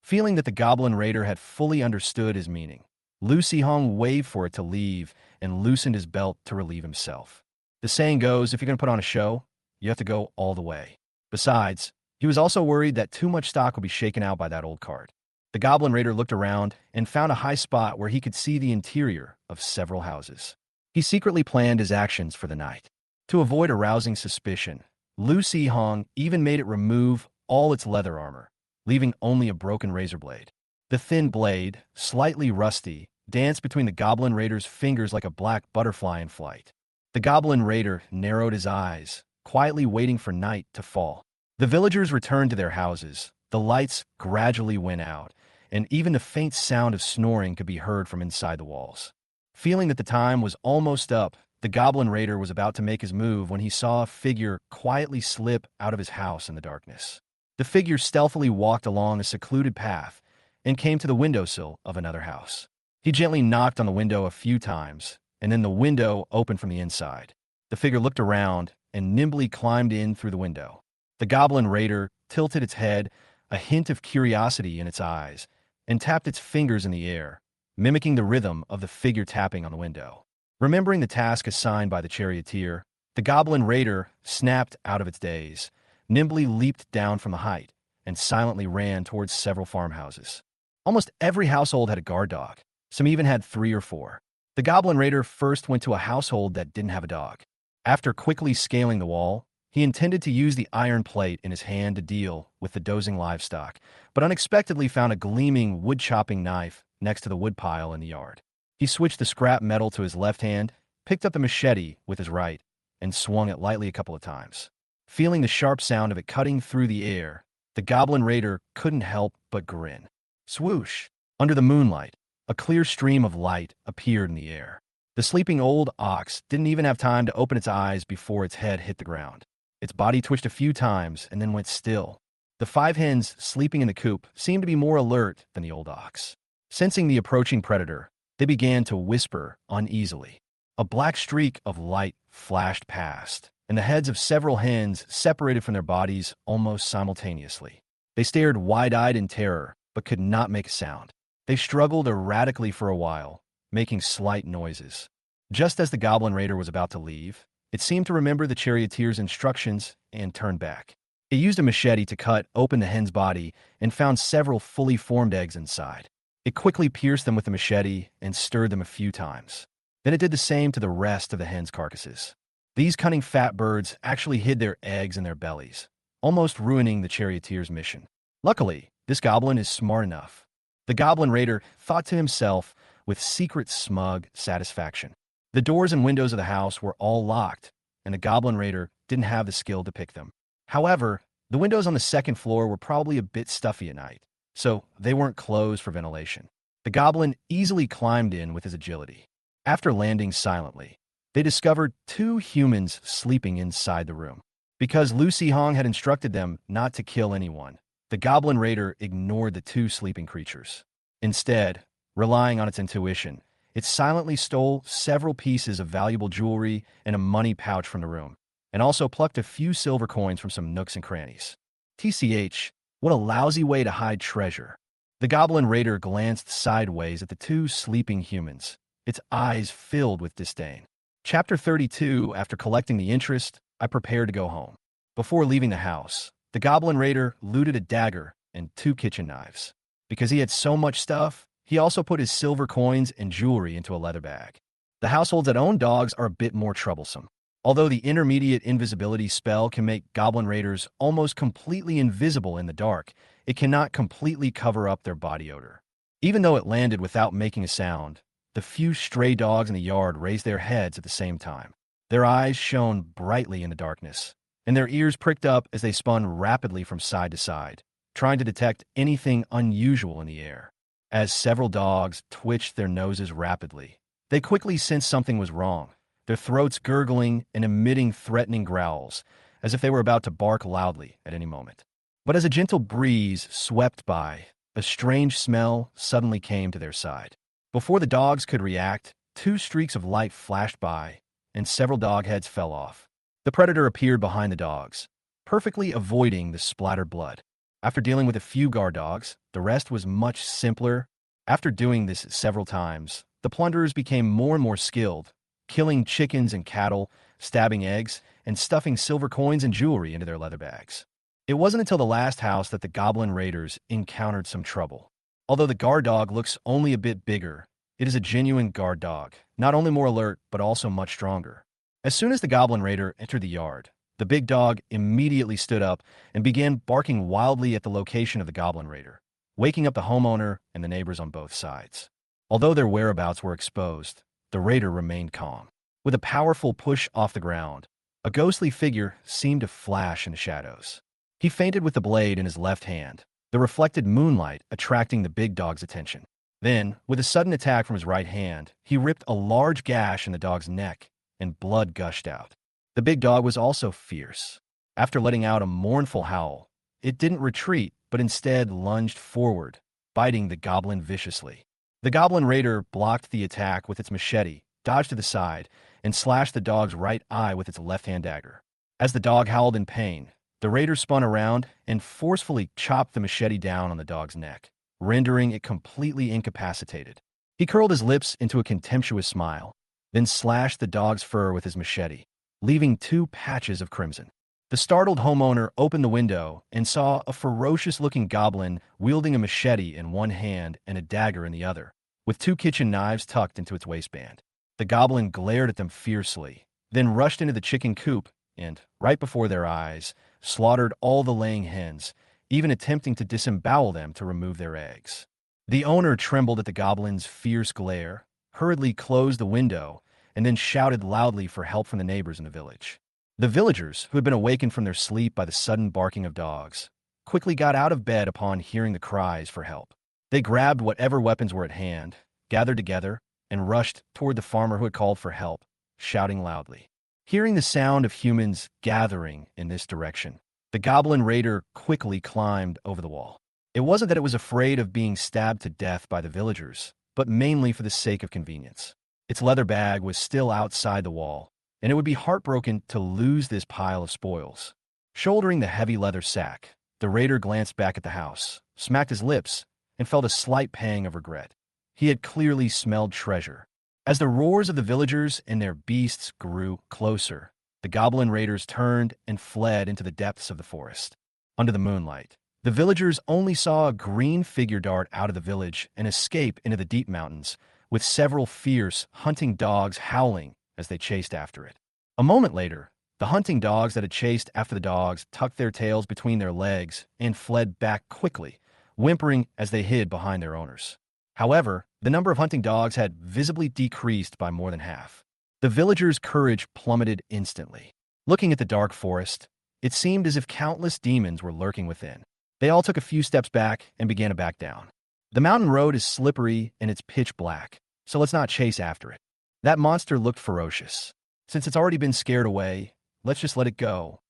Feeling that the Goblin Raider had fully understood his meaning, Lu Hong waved for it to leave and loosened his belt to relieve himself. The saying goes, if you're going to put on a show, you have to go all the way. Besides, he was also worried that too much stock would be shaken out by that old cart. The Goblin Raider looked around and found a high spot where he could see the interior of several houses. He secretly planned his actions for the night. To avoid arousing suspicion, Lu Hong even made it remove all its leather armor, leaving only a broken razor blade. The thin blade, slightly rusty, danced between the Goblin Raider's fingers like a black butterfly in flight. The Goblin Raider narrowed his eyes, quietly waiting for night to fall. The villagers returned to their houses. The lights gradually went out, and even the faint sound of snoring could be heard from inside the walls. Feeling that the time was almost up, the Goblin Raider was about to make his move when he saw a figure quietly slip out of his house in the darkness. The figure stealthily walked along a secluded path and came to the windowsill of another house. He gently knocked on the window a few times, and then the window opened from the inside. The figure looked around and nimbly climbed in through the window. The Goblin Raider tilted its head, a hint of curiosity in its eyes, and tapped its fingers in the air, mimicking the rhythm of the figure tapping on the window. Remembering the task assigned by the charioteer, the Goblin Raider snapped out of its daze, nimbly leaped down from the height, and silently ran towards several farmhouses. Almost every household had a guard dog. Some even had 3 or 4. The Goblin Raider first went to a household that didn't have a dog. After quickly scaling the wall, he intended to use the iron plate in his hand to deal with the dozing livestock, but unexpectedly found a gleaming wood-chopping knife next to the woodpile in the yard. He switched the scrap metal to his left hand, picked up the machete with his right, and swung it lightly a couple of times. Feeling the sharp sound of it cutting through the air, the Goblin Raider couldn't help but grin. Swoosh! Under the moonlight, a clear stream of light appeared in the air. The sleeping old ox didn't even have time to open its eyes before its head hit the ground. Its body twitched a few times and then went still. The 5 hens sleeping in the coop seemed to be more alert than the old ox. Sensing the approaching predator, they began to whisper uneasily. A black streak of light flashed past, and the heads of several hens separated from their bodies almost simultaneously. They stared wide-eyed in terror, but could not make a sound. They struggled erratically for a while, making slight noises. Just as the Goblin Raider was about to leave, it seemed to remember the charioteer's instructions and turned back. It used a machete to cut open the hen's body and found several fully formed eggs inside. It quickly pierced them with the machete and stirred them a few times. Then it did the same to the rest of the hen's carcasses. These cunning fat birds actually hid their eggs in their bellies, almost ruining the charioteer's mission. Luckily, this goblin is smart enough. The Goblin Raider thought to himself with secret smug satisfaction. The doors and windows of the house were all locked, and the Goblin Raider didn't have the skill to pick them. However, the windows on the second floor were probably a bit stuffy at night, so they weren't closed for ventilation. The goblin easily climbed in with his agility. After landing silently, they discovered 2 humans sleeping inside the room. Because Lu Hong had instructed them not to kill anyone, the Goblin Raider ignored the 2 sleeping creatures. Instead, relying on its intuition, it silently stole several pieces of valuable jewelry and a money pouch from the room, and also plucked a few silver coins from some nooks and crannies. TCH, what a lousy way to hide treasure. The Goblin Raider glanced sideways at the 2 sleeping humans, its eyes filled with disdain. Chapter 32. After collecting the interest, I prepared to go home. Before leaving the house, the Goblin Raider looted a dagger and 2 kitchen knives. Because he had so much stuff, he also put his silver coins and jewelry into a leather bag. The households that own dogs are a bit more troublesome. Although the intermediate invisibility spell can make Goblin Raiders almost completely invisible in the dark, it cannot completely cover up their body odor. Even though it landed without making a sound, the few stray dogs in the yard raised their heads at the same time. Their eyes shone brightly in the darkness, and their ears pricked up as they spun rapidly from side to side, trying to detect anything unusual in the air. As several dogs twitched their noses rapidly, They quickly sensed something was wrong, their throats gurgling and emitting threatening growls, as if they were about to bark loudly at any moment. But as a gentle breeze swept by, a strange smell suddenly came to their side. Before the dogs could react, two streaks of light flashed by, and several dog heads fell off. The predator appeared behind the dogs, perfectly avoiding the splattered blood. After dealing with a few guard dogs, the rest was much simpler. After doing this several times, the plunderers became more and more skilled, killing chickens and cattle, stabbing eggs, and stuffing silver coins and jewelry into their leather bags. It wasn't until the last house that the Goblin Raiders encountered some trouble. Although the guard dog looks only a bit bigger, it is a genuine guard dog, not only more alert, but also much stronger. As soon as the Goblin Raider entered the yard, the big dog immediately stood up and began barking wildly at the location of the Goblin Raider, waking up the homeowner and the neighbors on both sides. Although their whereabouts were exposed, the raider remained calm. With a powerful push off the ground, a ghostly figure seemed to flash in the shadows. He feinted with the blade in his left hand, the reflected moonlight attracting the big dog's attention. Then, with a sudden attack from his right hand, he ripped a large gash in the dog's neck, and blood gushed out. The big dog was also fierce. After letting out a mournful howl, it didn't retreat, but instead lunged forward, biting the goblin viciously. The Goblin Raider blocked the attack with its machete, dodged to the side, and slashed the dog's right eye with its left-hand dagger. As the dog howled in pain, the raider spun around and forcefully chopped the machete down on the dog's neck, rendering it completely incapacitated. He curled his lips into a contemptuous smile, then slashed the dog's fur with his machete, leaving two patches of crimson. The startled homeowner opened the window and saw a ferocious-looking goblin wielding a machete in one hand and a dagger in the other, with two kitchen knives tucked into its waistband. The goblin glared at them fiercely, then rushed into the chicken coop and, right before their eyes, slaughtered all the laying hens, even attempting to disembowel them to remove their eggs. The owner trembled at the goblin's fierce glare, hurriedly closed the window, and then shouted loudly for help from the neighbors in the village. The villagers, who had been awakened from their sleep by the sudden barking of dogs, quickly got out of bed upon hearing the cries for help. They grabbed whatever weapons were at hand, gathered together, and rushed toward the farmer who had called for help, shouting loudly. Hearing the sound of humans gathering in this direction, the Goblin Raider quickly climbed over the wall. It wasn't that it was afraid of being stabbed to death by the villagers, but mainly for the sake of convenience. Its leather bag was still outside the wall, and it would be heartbroken to lose this pile of spoils. Shouldering the heavy leather sack, the raider glanced back at the house, smacked his lips, and felt a slight pang of regret. He had clearly smelled treasure. As the roars of the villagers and their beasts grew closer, the Goblin Raiders turned and fled into the depths of the forest. Under the moonlight, the villagers only saw a green figure dart out of the village and escape into the deep mountains, with several fierce, hunting dogs howling as they chased after it. A moment later, the hunting dogs that had chased after the dogs tucked their tails between their legs and fled back quickly, whimpering as they hid behind their owners. However, the number of hunting dogs had visibly decreased by more than half. The villagers' courage plummeted instantly. Looking at the dark forest, it seemed as if countless demons were lurking within. They all took a few steps back and began to back down. The mountain road is slippery and it's pitch black, so let's not chase after it. That monster looked ferocious. Since it's already been scared away, let's just let it go.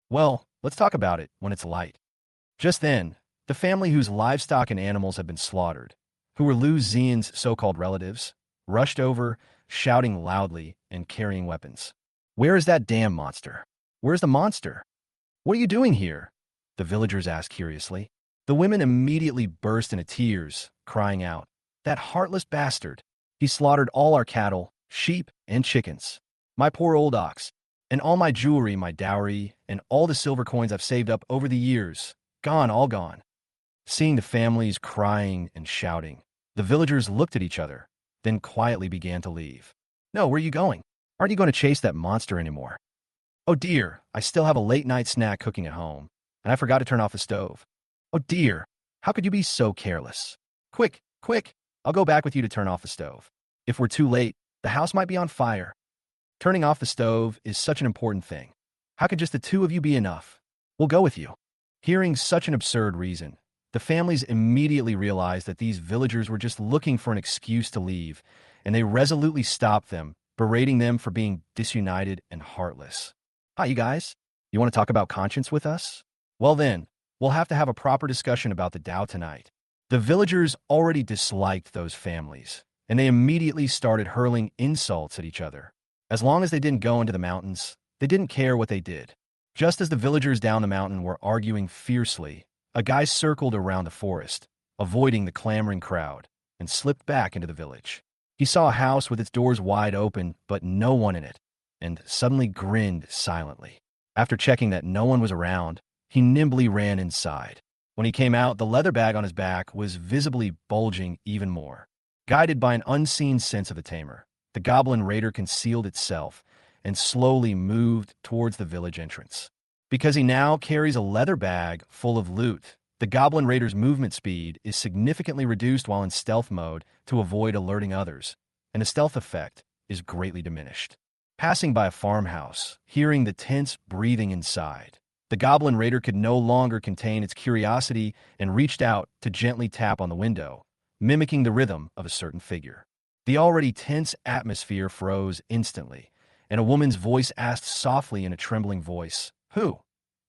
Well, let's talk about it when it's light. Just then, the family whose livestock and animals had been slaughtered, who were Lu Xian's so-called relatives, rushed over, shouting loudly and carrying weapons. "Where is that damn monster? Where's the monster? What are you doing here?" the villagers asked curiously. The women immediately burst into tears, crying out, "That heartless bastard! He slaughtered all our cattle, sheep, and chickens. My poor old ox, and all my jewelry, my dowry, and all the silver coins I've saved up over the years. Gone, all gone." Seeing the families crying and shouting, the villagers looked at each other, then quietly began to leave. "No, where are you going? Aren't you going to chase that monster anymore?" "Oh dear, I still have a late-night snack cooking at home, and I forgot to turn off the stove. Oh dear, how could you be so careless? Quick, quick, I'll go back with you to turn off the stove. If we're too late, the house might be on fire. Turning off the stove is such an important thing. How could just the two of you be enough? We'll go with you." Hearing such an absurd reason, The families immediately realized that these villagers were just looking for an excuse to leave, and they resolutely stopped them, berating them for being disunited and heartless. Hi, you guys. You want to talk about conscience with us? Well then, we'll have to have a proper discussion about the Tao tonight. The villagers already disliked those families, and they immediately started hurling insults at each other. As long as they didn't go into the mountains, they didn't care what they did. Just as the villagers down the mountain were arguing fiercely, a guy circled around the forest, avoiding the clamoring crowd, and slipped back into the village. He saw a house with its doors wide open, but no one in it, and suddenly grinned silently. After checking that no one was around, he nimbly ran inside. When he came out, the leather bag on his back was visibly bulging even more. Guided by an unseen sense of the tamer, the goblin raider concealed itself and slowly moved towards the village entrance. Because he now carries a leather bag full of loot, the goblin raider's movement speed is significantly reduced while in stealth mode to avoid alerting others, and the stealth effect is greatly diminished. Passing by a farmhouse, hearing the tense breathing inside, the goblin raider could no longer contain its curiosity and reached out to gently tap on the window, mimicking the rhythm of a certain figure. The already tense atmosphere froze instantly, and a woman's voice asked softly in a trembling voice, "Who?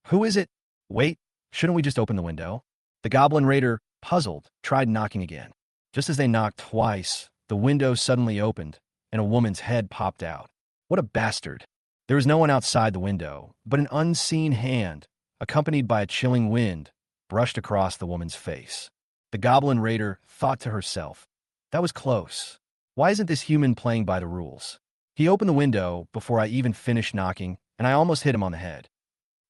Who is it? Wait, shouldn't we just open the window?" The goblin raider, puzzled, tried knocking again. Just as they knocked twice, the window suddenly opened, and a woman's head popped out. What a bastard! There was no one outside the window, but an unseen hand, accompanied by a chilling wind, brushed across the woman's face. The goblin raider thought to herself, "That was close. Why isn't this human playing by the rules?" He opened the window before I even finished knocking, and I almost hit him on the head.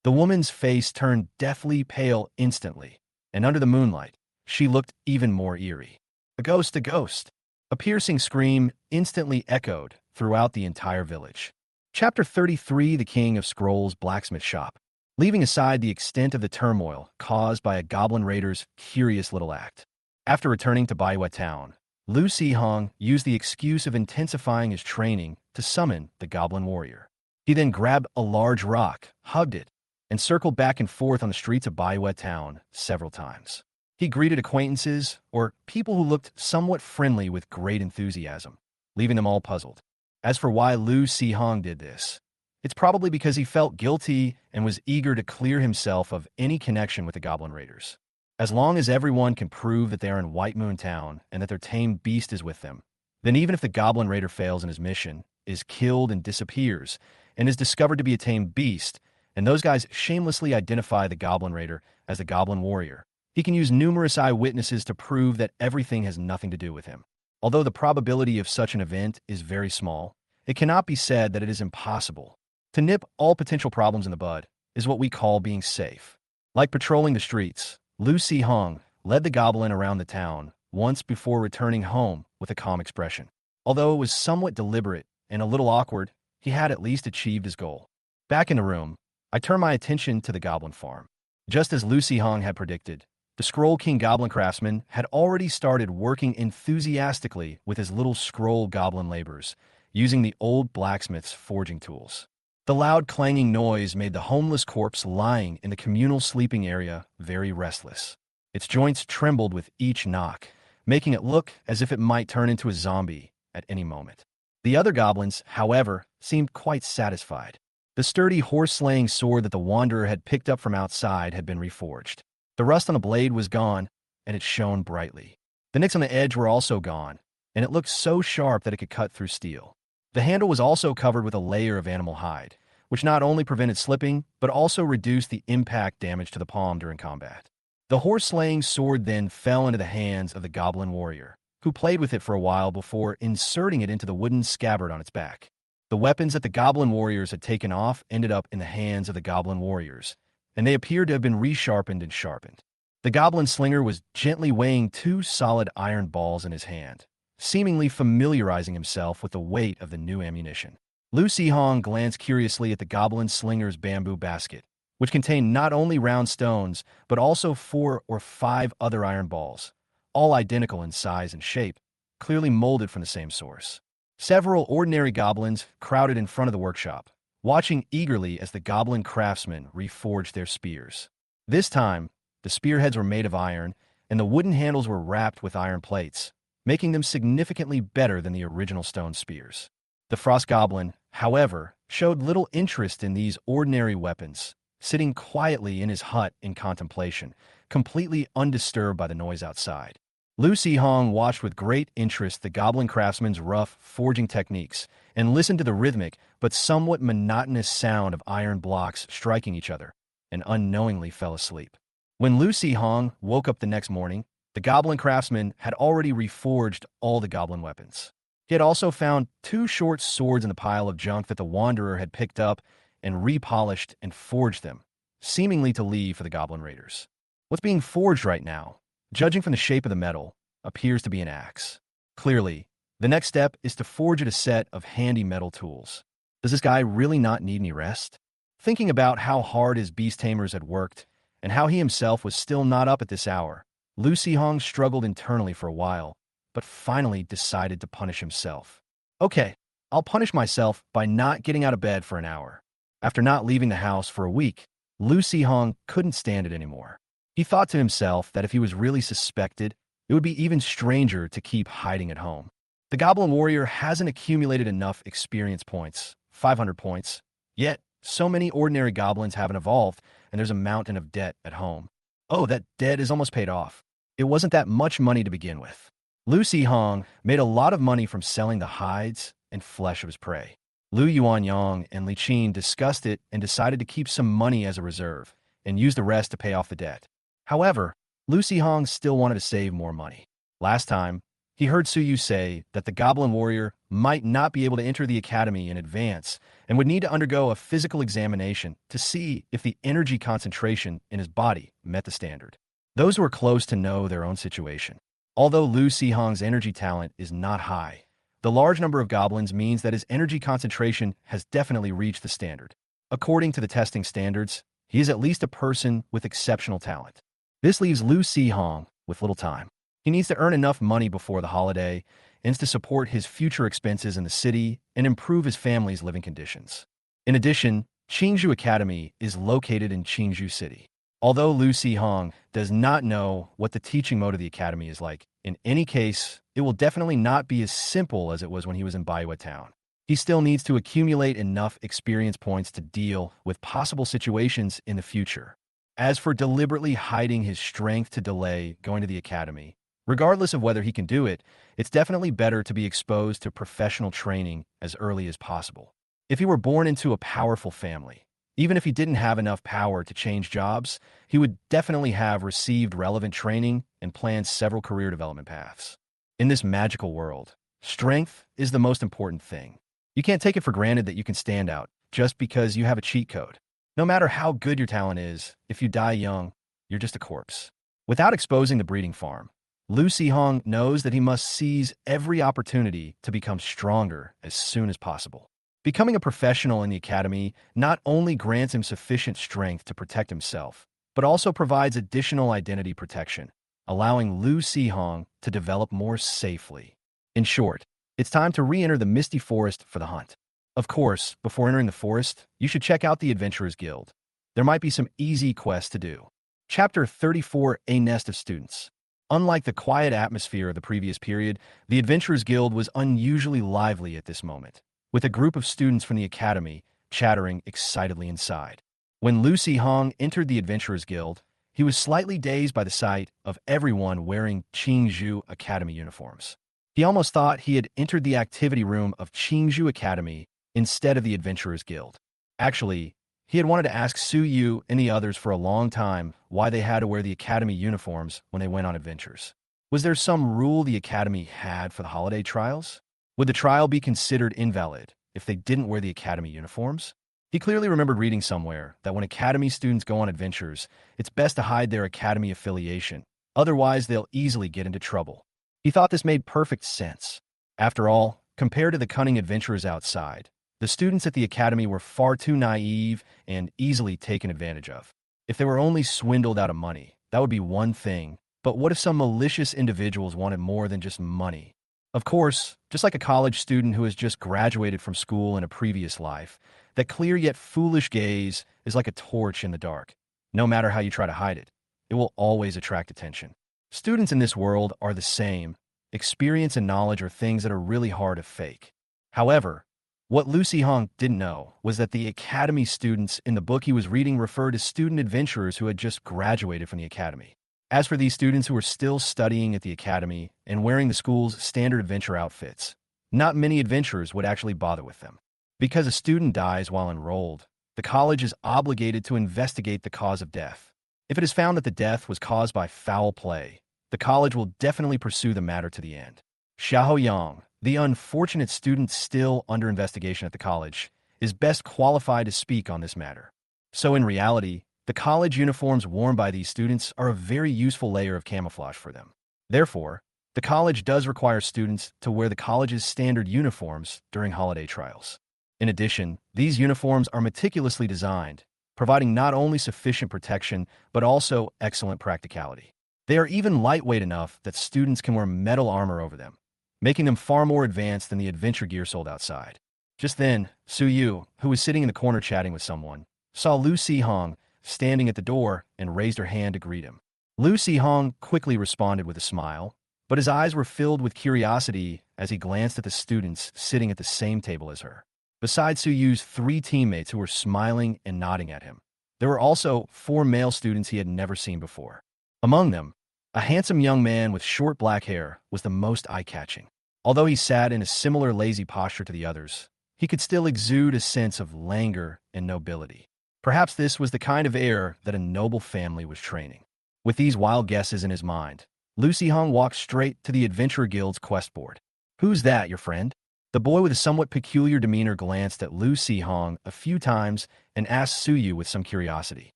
The woman's face turned deathly pale instantly, and under the moonlight, she looked even more eerie. A ghost, a ghost! A piercing scream instantly echoed throughout the entire village. Chapter 33, The King of Scrolls' Blacksmith Shop. Leaving aside the extent of the turmoil caused by a goblin raider's curious little act. After returning to Baiwa Town, Lu Sihong used the excuse of intensifying his training to summon the goblin warrior. He then grabbed a large rock, hugged it, and circled back and forth on the streets of Baiwa Town several times. He greeted acquaintances, or people who looked somewhat friendly, with great enthusiasm, leaving them all puzzled. As for why Lu Sihong did this, it's probably because he felt guilty and was eager to clear himself of any connection with the Goblin Raiders. As long as everyone can prove that they are in White Moon Town and that their tamed beast is with them, then even if the Goblin Raider fails in his mission, is killed and disappears, and is discovered to be a tamed beast, and those guys shamelessly identify the Goblin Raider as the Goblin Warrior, he can use numerous eyewitnesses to prove that everything has nothing to do with him. Although the probability of such an event is very small, it cannot be said that it is impossible. To nip all potential problems in the bud is what we call being safe. Like patrolling the streets, Lu Sihong led the goblin around the town once before returning home with a calm expression. Although it was somewhat deliberate and a little awkward, he had at least achieved his goal. Back in the room, I turned my attention to the goblin farm. Just as Lu Sihong had predicted, the Scroll King Goblin Craftsman had already started working enthusiastically with his little scroll goblin laborers, using the old blacksmith's forging tools. The loud clanging noise made the homeless corpse lying in the communal sleeping area very restless. Its joints trembled with each knock, making it look as if it might turn into a zombie at any moment. The other goblins, however, seemed quite satisfied. The sturdy horse-slaying sword that the wanderer had picked up from outside had been reforged. The rust on the blade was gone, and it shone brightly. The nicks on the edge were also gone, and it looked so sharp that it could cut through steel. The handle was also covered with a layer of animal hide, which not only prevented slipping, but also reduced the impact damage to the palm during combat. The horse-slaying sword then fell into the hands of the goblin warrior, who played with it for a while before inserting it into the wooden scabbard on its back. The weapons that the goblin warriors had taken off ended up in the hands of the goblin warriors, and they appeared to have been resharpened and sharpened. The goblin slinger was gently weighing 2 solid iron balls in his hand, seemingly familiarizing himself with the weight of the new ammunition. Lu Sihong glanced curiously at the goblin slinger's bamboo basket, which contained not only round stones, but also 4 or 5 other iron balls, all identical in size and shape, clearly molded from the same source. Several ordinary goblins crowded in front of the workshop, watching eagerly as the goblin craftsmen reforged their spears. This time, the spearheads were made of iron, and the wooden handles were wrapped with iron plates, making them significantly better than the original stone spears. The Frost Goblin, however, showed little interest in these ordinary weapons, sitting quietly in his hut in contemplation, completely undisturbed by the noise outside. Lu Hong watched with great interest the Goblin craftsman's rough forging techniques and listened to the rhythmic but somewhat monotonous sound of iron blocks striking each other, and unknowingly fell asleep. When Lu Hong woke up the next morning, the Goblin craftsman had already reforged all the Goblin weapons. He had also found 2 short swords in the pile of junk that the Wanderer had picked up and repolished and forged them, seemingly to leave for the Goblin Raiders. What's being forged right now, judging from the shape of the metal, appears to be an axe. Clearly, the next step is to forge it a set of handy metal tools. Does this guy really not need any rest? Thinking about how hard his beast tamers had worked, and how he himself was still not up at this hour, Lu Hong struggled internally for a while, but finally decided to punish himself. Okay, I'll punish myself by not getting out of bed for an hour. After not leaving the house for a week, Lu Hong couldn't stand it anymore. He thought to himself that if he was really suspected, it would be even stranger to keep hiding at home. The Goblin Warrior hasn't accumulated enough experience points, 500 points, yet so many ordinary goblins haven't evolved, and there's a mountain of debt at home. Oh, that debt is almost paid off. It wasn't that much money to begin with. Lu Hong made a lot of money from selling the hides and flesh of his prey. Lu Yuanyang and Li Qin discussed it and decided to keep some money as a reserve and use the rest to pay off the debt. However, Lu Hong still wanted to save more money. Last time, he heard Su Yu say that the Goblin Warrior might not be able to enter the academy in advance and would need to undergo a physical examination to see if the energy concentration in his body met the standard. Those who were close to know their own situation. Although Lu Hong's energy talent is not high, the large number of goblins means that his energy concentration has definitely reached the standard. According to the testing standards, he is at least a person with exceptional talent. This leaves Lu Hong with little time. He needs to earn enough money before the holiday and to support his future expenses in the city and improve his family's living conditions. In addition, Qingzhou Academy is located in Qingzhou City. Although Lu Hong does not know what the teaching mode of the academy is like, in any case, it will definitely not be as simple as it was when he was in Baiwa Town. He still needs to accumulate enough experience points to deal with possible situations in the future. As for deliberately hiding his strength to delay going to the academy, regardless of whether he can do it, it's definitely better to be exposed to professional training as early as possible. If he were born into a powerful family, even if he didn't have enough power to change jobs, he would definitely have received relevant training and planned several career development paths. In this magical world, strength is the most important thing. You can't take it for granted that you can stand out just because you have a cheat code. No matter how good your talent is, if you die young, you're just a corpse. Without exposing the breeding farm, Lu Hong knows that he must seize every opportunity to become stronger as soon as possible. Becoming a professional in the academy not only grants him sufficient strength to protect himself, but also provides additional identity protection, allowing Lu Hong to develop more safely. In short, it's time to re-enter the Misty Forest for the hunt. Of course, before entering the forest, you should check out the Adventurers Guild. There might be some easy quests to do. Chapter 34, A Nest of Students. Unlike the quiet atmosphere of the previous period, the Adventurers Guild was unusually lively at this moment, with a group of students from the academy chattering excitedly inside. When Lu Hong entered the Adventurers Guild, he was slightly dazed by the sight of everyone wearing Qingzhou Academy uniforms. He almost thought he had entered the activity room of Qingzhou Academy instead of the Adventurers Guild. Actually, he had wanted to ask Su Yu and the others for a long time why they had to wear the academy uniforms when they went on adventures. Was there some rule the academy had for the holiday trials? Would the trial be considered invalid if they didn't wear the academy uniforms? He clearly remembered reading somewhere that when academy students go on adventures, it's best to hide their academy affiliation, otherwise they'll easily get into trouble. He thought this made perfect sense. After all, compared to the cunning adventurers outside, the students at the academy were far too naive and easily taken advantage of. If they were only swindled out of money, that would be one thing, but what if some malicious individuals wanted more than just money? Of course, just like a college student who has just graduated from school in a previous life, that clear yet foolish gaze is like a torch in the dark. No matter how you try to hide it, it will always attract attention. Students in this world are the same. Experience and knowledge are things that are really hard to fake. However, what Lucy Hong didn't know was that the academy students in the book he was reading referred to student adventurers who had just graduated from the academy. As for these students who were still studying at the academy and wearing the school's standard adventure outfits, not many adventurers would actually bother with them. Because a student dies while enrolled, the college is obligated to investigate the cause of death. If it is found that the death was caused by foul play, the college will definitely pursue the matter to the end. Xiao Yang, the unfortunate student still under investigation at the college, is best qualified to speak on this matter. So in reality, the college uniforms worn by these students are a very useful layer of camouflage for them. Therefore, the college does require students to wear the college's standard uniforms during holiday trials. In addition, these uniforms are meticulously designed, providing not only sufficient protection, but also excellent practicality. They are even lightweight enough that students can wear metal armor over them, making them far more advanced than the adventure gear sold outside. Just then, Su Yu, who was sitting in the corner chatting with someone, saw Lu Si Hong standing at the door and raised her hand to greet him. Lu Si Hong quickly responded with a smile, but his eyes were filled with curiosity as he glanced at the students sitting at the same table as her. Besides Su Yu's 3 teammates who were smiling and nodding at him, there were also 4 male students he had never seen before. Among them, a handsome young man with short black hair was the most eye-catching. Although he sat in a similar lazy posture to the others, he could still exude a sense of languor and nobility. Perhaps this was the kind of air that a noble family was training. With these wild guesses in his mind, Lu Si Hong walked straight to the Adventurer Guild's quest board. "Who's that, your friend?" The boy with a somewhat peculiar demeanor glanced at Lu Si Hong a few times and asked Su Yu with some curiosity.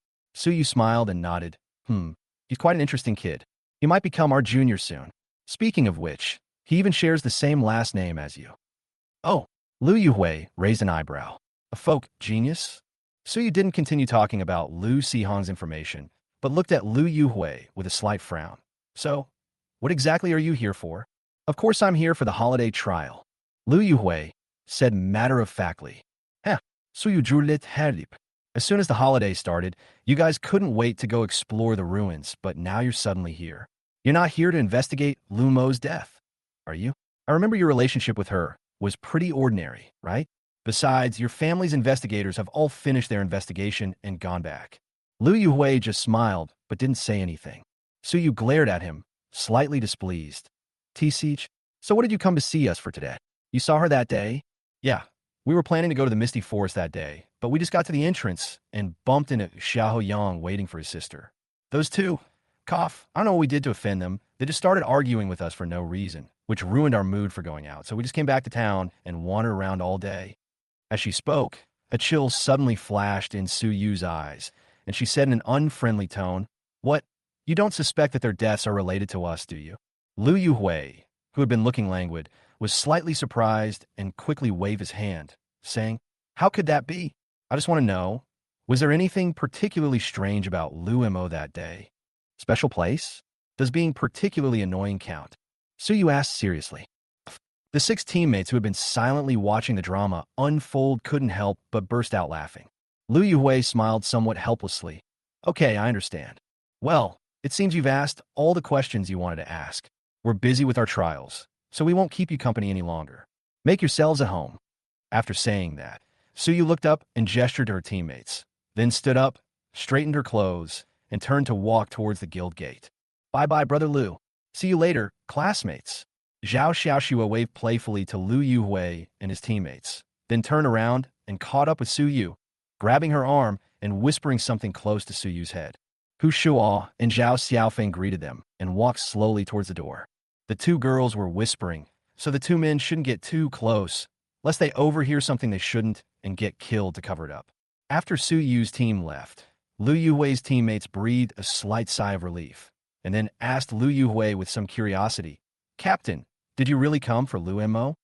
Su Yu smiled and nodded. He's quite an interesting kid. He might become our junior soon. Speaking of which, he even shares the same last name as you." "Oh," Lu Yuhui raised an eyebrow. "A folk genius?" Su Yu didn't continue talking about Lu Si Hong's information, but looked at Lu Yuhui with a slight frown. "So, what exactly are you here for?" "Of course I'm here for the holiday trial," Lu Yuhui said matter-of-factly. "Heh, so you drew lit herip. As soon as the holiday started, you guys couldn't wait to go explore the ruins, but now you're suddenly here. You're not here to investigate Lu Mo's death, are you? I remember your relationship with her was pretty ordinary, right? Besides, your family's investigators have all finished their investigation and gone back." Lu Yuhui just smiled, but didn't say anything. Su Yu glared at him, slightly displeased. "T-Siege, so what did you come to see us for today? You saw her that day?" "Yeah, we were planning to go to the Misty Forest that day, but we just got to the entrance and bumped into Xiao Yang waiting for his sister. Those two, cough, I don't know what we did to offend them. They just started arguing with us for no reason, which ruined our mood for going out, so we just came back to town and wandered around all day." As she spoke, a chill suddenly flashed in Su Yu's eyes, and she said in an unfriendly tone, "What? You don't suspect that their deaths are related to us, do you?" Lu Yuhui, who had been looking languid, was slightly surprised and quickly waved his hand, saying, "How could that be? I just want to know, was there anything particularly strange about Lu Mo that day? Special place? Does being particularly annoying count?" Su Yu asked seriously. The 6 teammates who had been silently watching the drama unfold couldn't help but burst out laughing. Lu Yuhui smiled somewhat helplessly. "Okay, I understand. Well, it seems you've asked all the questions you wanted to ask. We're busy with our trials, so we won't keep you company any longer. Make yourselves at home." After saying that, Su Yu looked up and gestured to her teammates, then stood up, straightened her clothes, and turned to walk towards the guild gate. "Bye-bye, Brother Lu. See you later, classmates." Zhao Xiaoxua waved playfully to Lu Yuhui and his teammates, then turned around and caught up with Su Yu, grabbing her arm and whispering something close to Su Yu's head. Hu Shuo and Zhao Xiaofeng greeted them and walked slowly towards the door. The 2 girls were whispering, so the 2 men shouldn't get too close, lest they overhear something they shouldn't and get killed to cover it up. After Su Yu's team left, Lu Yuhui's teammates breathed a slight sigh of relief, and then asked Lu Yuhui with some curiosity, "Captain, did you really come for Lu Mo?"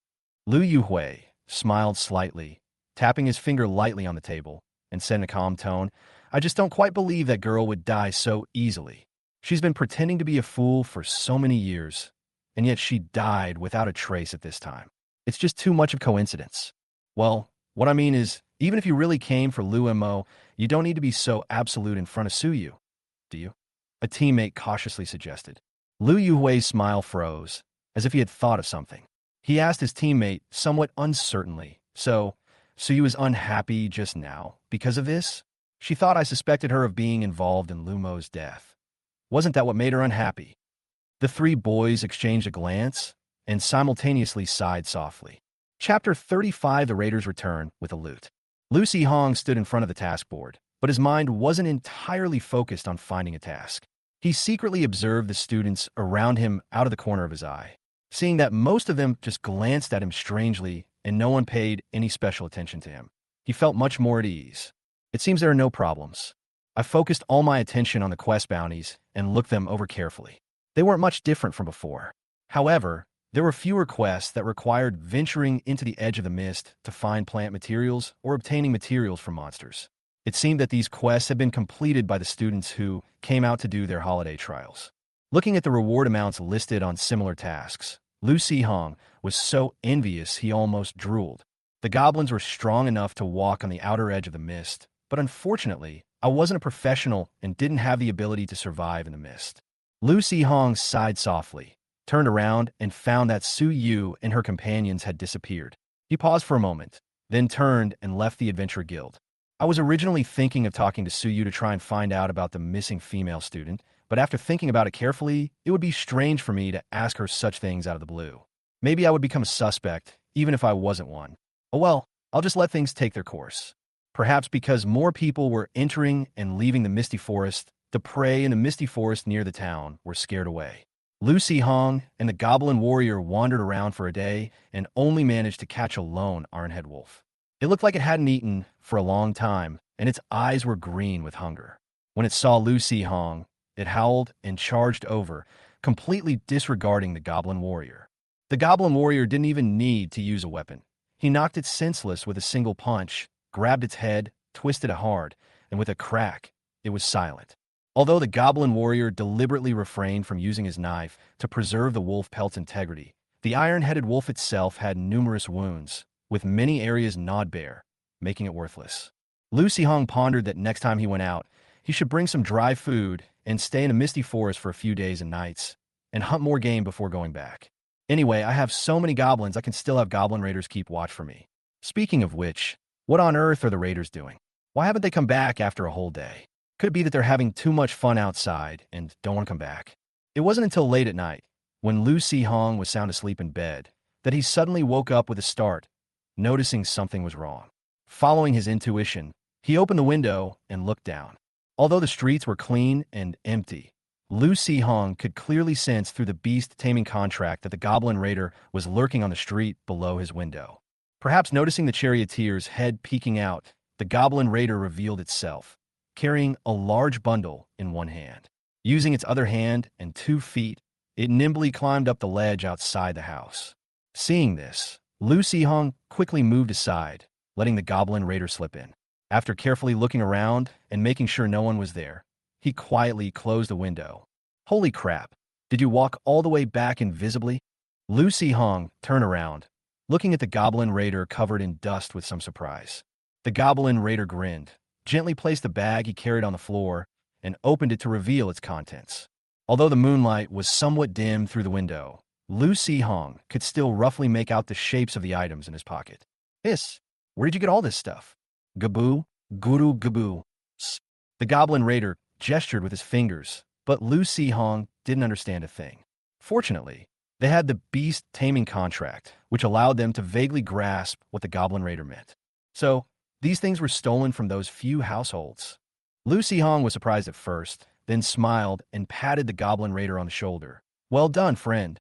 Lu Yuhui smiled slightly, tapping his finger lightly on the table, and said in a calm tone, "I just don't quite believe that girl would die so easily. She's been pretending to be a fool for so many years, and yet she died without a trace at this time. It's just too much of coincidence." "Well, what I mean is, even if you really came for Lu Mo, you don't need to be so absolute in front of Su Yu, do you?" a teammate cautiously suggested. Liu Yuhui's smile froze, as if he had thought of something. He asked his teammate, somewhat uncertainly, So you was unhappy just now because of this? She thought I suspected her of being involved in Lumo's death. Wasn't that what made her unhappy? The three boys exchanged a glance and simultaneously sighed softly. Chapter 35: The Raiders Return with a Loot. Lucy Hong stood in front of the task board, but his mind wasn't entirely focused on finding a task. He secretly observed the students around him out of the corner of his eye, seeing that most of them just glanced at him strangely and no one paid any special attention to him. He felt much more at ease. It seems there are no problems. I focused all my attention on the quest bounties and looked them over carefully. They weren't much different from before. However, there were fewer quests that required venturing into the edge of the mist to find plant materials or obtaining materials from monsters. It seemed that these quests had been completed by the students who came out to do their holiday trials. Looking at the reward amounts listed on similar tasks, Lu Hong was so envious he almost drooled. The goblins were strong enough to walk on the outer edge of the mist, but unfortunately, I wasn't a professional and didn't have the ability to survive in the mist. Lu Hong sighed softly, turned around, and found that Su Yu and her companions had disappeared. He paused for a moment, then turned and left the Adventure Guild. I was originally thinking of talking to Su Yu to try and find out about the missing female student, but after thinking about it carefully, it would be strange for me to ask her such things out of the blue. Maybe I would become a suspect, even if I wasn't one. Oh well, I'll just let things take their course. Perhaps because more people were entering and leaving the Misty Forest, the prey in the Misty Forest near the town were scared away. Lu Hong and the Goblin Warrior wandered around for a day and only managed to catch a lone Ironhead wolf. It looked like it hadn't eaten for a long time, and its eyes were green with hunger. When it saw Lu Hong, it howled and charged over, completely disregarding the Goblin Warrior. The Goblin Warrior didn't even need to use a weapon. He knocked it senseless with a single punch, grabbed its head, twisted it hard, and with a crack, it was silent. Although the Goblin Warrior deliberately refrained from using his knife to preserve the wolf pelt's integrity, the iron-headed wolf itself had numerous wounds, with many areas gnawed bare, making it worthless. Lu Hong pondered that next time he went out, he should bring some dry food and stay in a misty forest for a few days and nights, and hunt more game before going back. Anyway, I have so many goblins I can still have goblin raiders keep watch for me. Speaking of which, what on earth are the raiders doing? Why haven't they come back after a whole day? Could it be that they're having too much fun outside and don't want to come back? It wasn't until late at night, when Lu Hong was sound asleep in bed, that he suddenly woke up with a start, noticing something was wrong. Following his intuition, he opened the window and looked down. Although the streets were clean and empty, Lu Hong could clearly sense through the beast-taming contract that the Goblin Raider was lurking on the street below his window. Perhaps noticing the charioteer's head peeking out, the Goblin Raider revealed itself, carrying a large bundle in one hand. Using its other hand and 2 feet, it nimbly climbed up the ledge outside the house. Seeing this, Lu Hong quickly moved aside, letting the Goblin Raider slip in. After carefully looking around and making sure no one was there, he quietly closed the window. Holy crap, did you walk all the way back invisibly? Lu Hong turned around, looking at the Goblin Raider covered in dust with some surprise. The Goblin Raider grinned, gently placed the bag he carried on the floor, and opened it to reveal its contents. Although the moonlight was somewhat dim through the window, Lu Hong could still roughly make out the shapes of the items in his pocket. Where did you get all this stuff? Gaboo, Guru Gaboo. The Goblin Raider gestured with his fingers, but Lu Hong didn't understand a thing. Fortunately, they had the beast taming contract, which allowed them to vaguely grasp what the Goblin Raider meant. So, these things were stolen from those few households. Lu Hong was surprised at first, then smiled and patted the Goblin Raider on the shoulder. Well done, friend.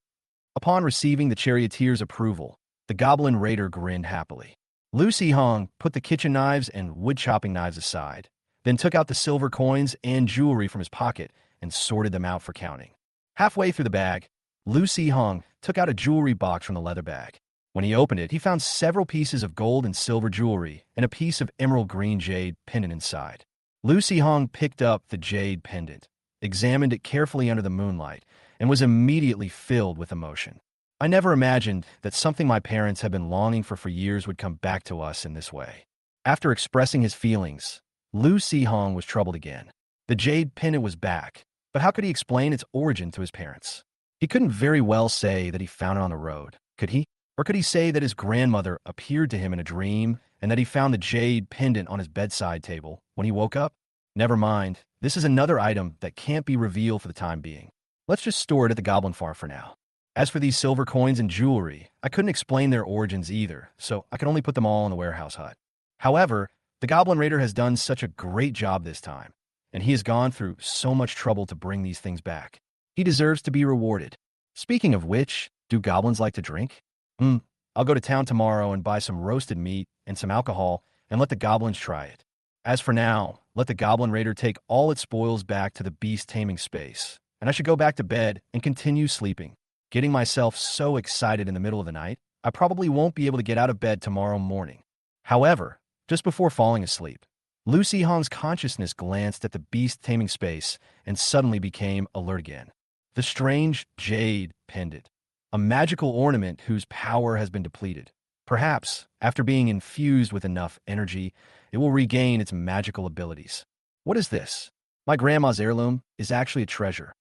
Upon receiving the charioteer's approval, the Goblin Raider grinned happily. Lu Hong put the kitchen knives and wood-chopping knives aside, then took out the silver coins and jewelry from his pocket and sorted them out for counting. Halfway through the bag, Lu Hong took out a jewelry box from the leather bag. When he opened it, he found several pieces of gold and silver jewelry and a piece of emerald green jade pendant inside. Lu Hong picked up the jade pendant, examined it carefully under the moonlight, and was immediately filled with emotion. I never imagined that something my parents had been longing for years would come back to us in this way. After expressing his feelings, Lu Hong was troubled again. The jade pendant was back, But how could he explain its origin to his parents? He couldn't very well say that he found it on the road, could he? Or could he say that his grandmother appeared to him in a dream and that he found the jade pendant on his bedside table when he woke up? Never mind, this is another item that can't be revealed for the time being. Let's just store it at the Goblin Farm for now. As for these silver coins and jewelry, I couldn't explain their origins either, so I could only put them all in the warehouse hut. However, the Goblin Raider has done such a great job this time, and he has gone through so much trouble to bring these things back. He deserves to be rewarded. Speaking of which, do goblins like to drink? I'll go to town tomorrow and buy some roasted meat and some alcohol and let the goblins try it. As for now, let the Goblin Raider take all its spoils back to the beast taming space, and I should go back to bed and continue sleeping. Getting myself so excited in the middle of the night, I probably won't be able to get out of bed tomorrow morning. However, just before falling asleep, Lucy Hong's consciousness glanced at the beast taming space and suddenly became alert again. The strange jade pendant, a magical ornament whose power has been depleted. Perhaps, after being infused with enough energy, it will regain its magical abilities. What is this? My grandma's heirloom is actually a treasure.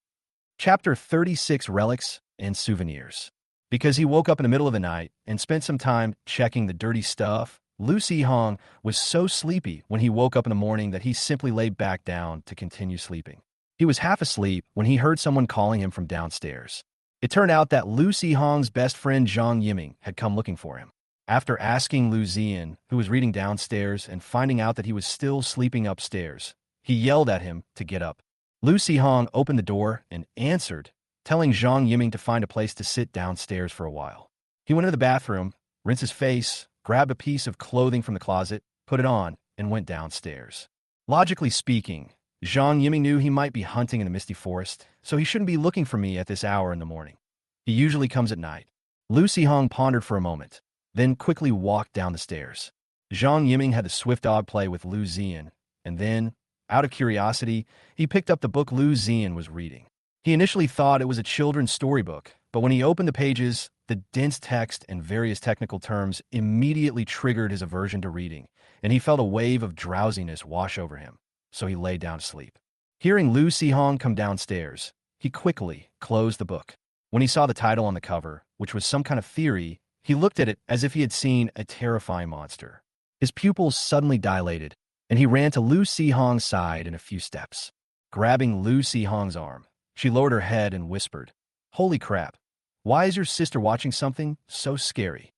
Chapter 36, Relics and Souvenirs. Because he woke up in the middle of the night and spent some time checking the dirty stuff, Lucy Hong was so sleepy when he woke up in the morning that he simply laid back down to continue sleeping. He was half asleep when he heard someone calling him from downstairs. It turned out that Lucy Hong's best friend Zhang Yiming had come looking for him. After asking Lu Zian, who was reading downstairs, and finding out that he was still sleeping upstairs, he yelled at him to get up. Lucy Hong opened the door and answered, telling Zhang Yiming to find a place to sit downstairs for a while. He went into the bathroom, rinsed his face, grabbed a piece of clothing from the closet, put it on, and went downstairs. Logically speaking, Zhang Yiming knew he might be hunting in the misty forest, so he shouldn't be looking for me at this hour in the morning. He usually comes at night. Lucy Hong pondered for a moment, then quickly walked down the stairs. Zhang Yiming had the swift dog play with Lu Zian, and then, out of curiosity, he picked up the book Lu Zian was reading. He initially thought it was a children's storybook, but when he opened the pages, the dense text and various technical terms immediately triggered his aversion to reading, and he felt a wave of drowsiness wash over him, so he lay down to sleep. Hearing Lucy Hong come downstairs, he quickly closed the book. When he saw the title on the cover, which was some kind of theory, he looked at it as if he had seen a terrifying monster. His pupils suddenly dilated, and he ran to Lucy Hong's side in a few steps. Grabbing Lucy Hong's arm, she lowered her head and whispered, "Holy crap. Why is your sister watching something so scary?"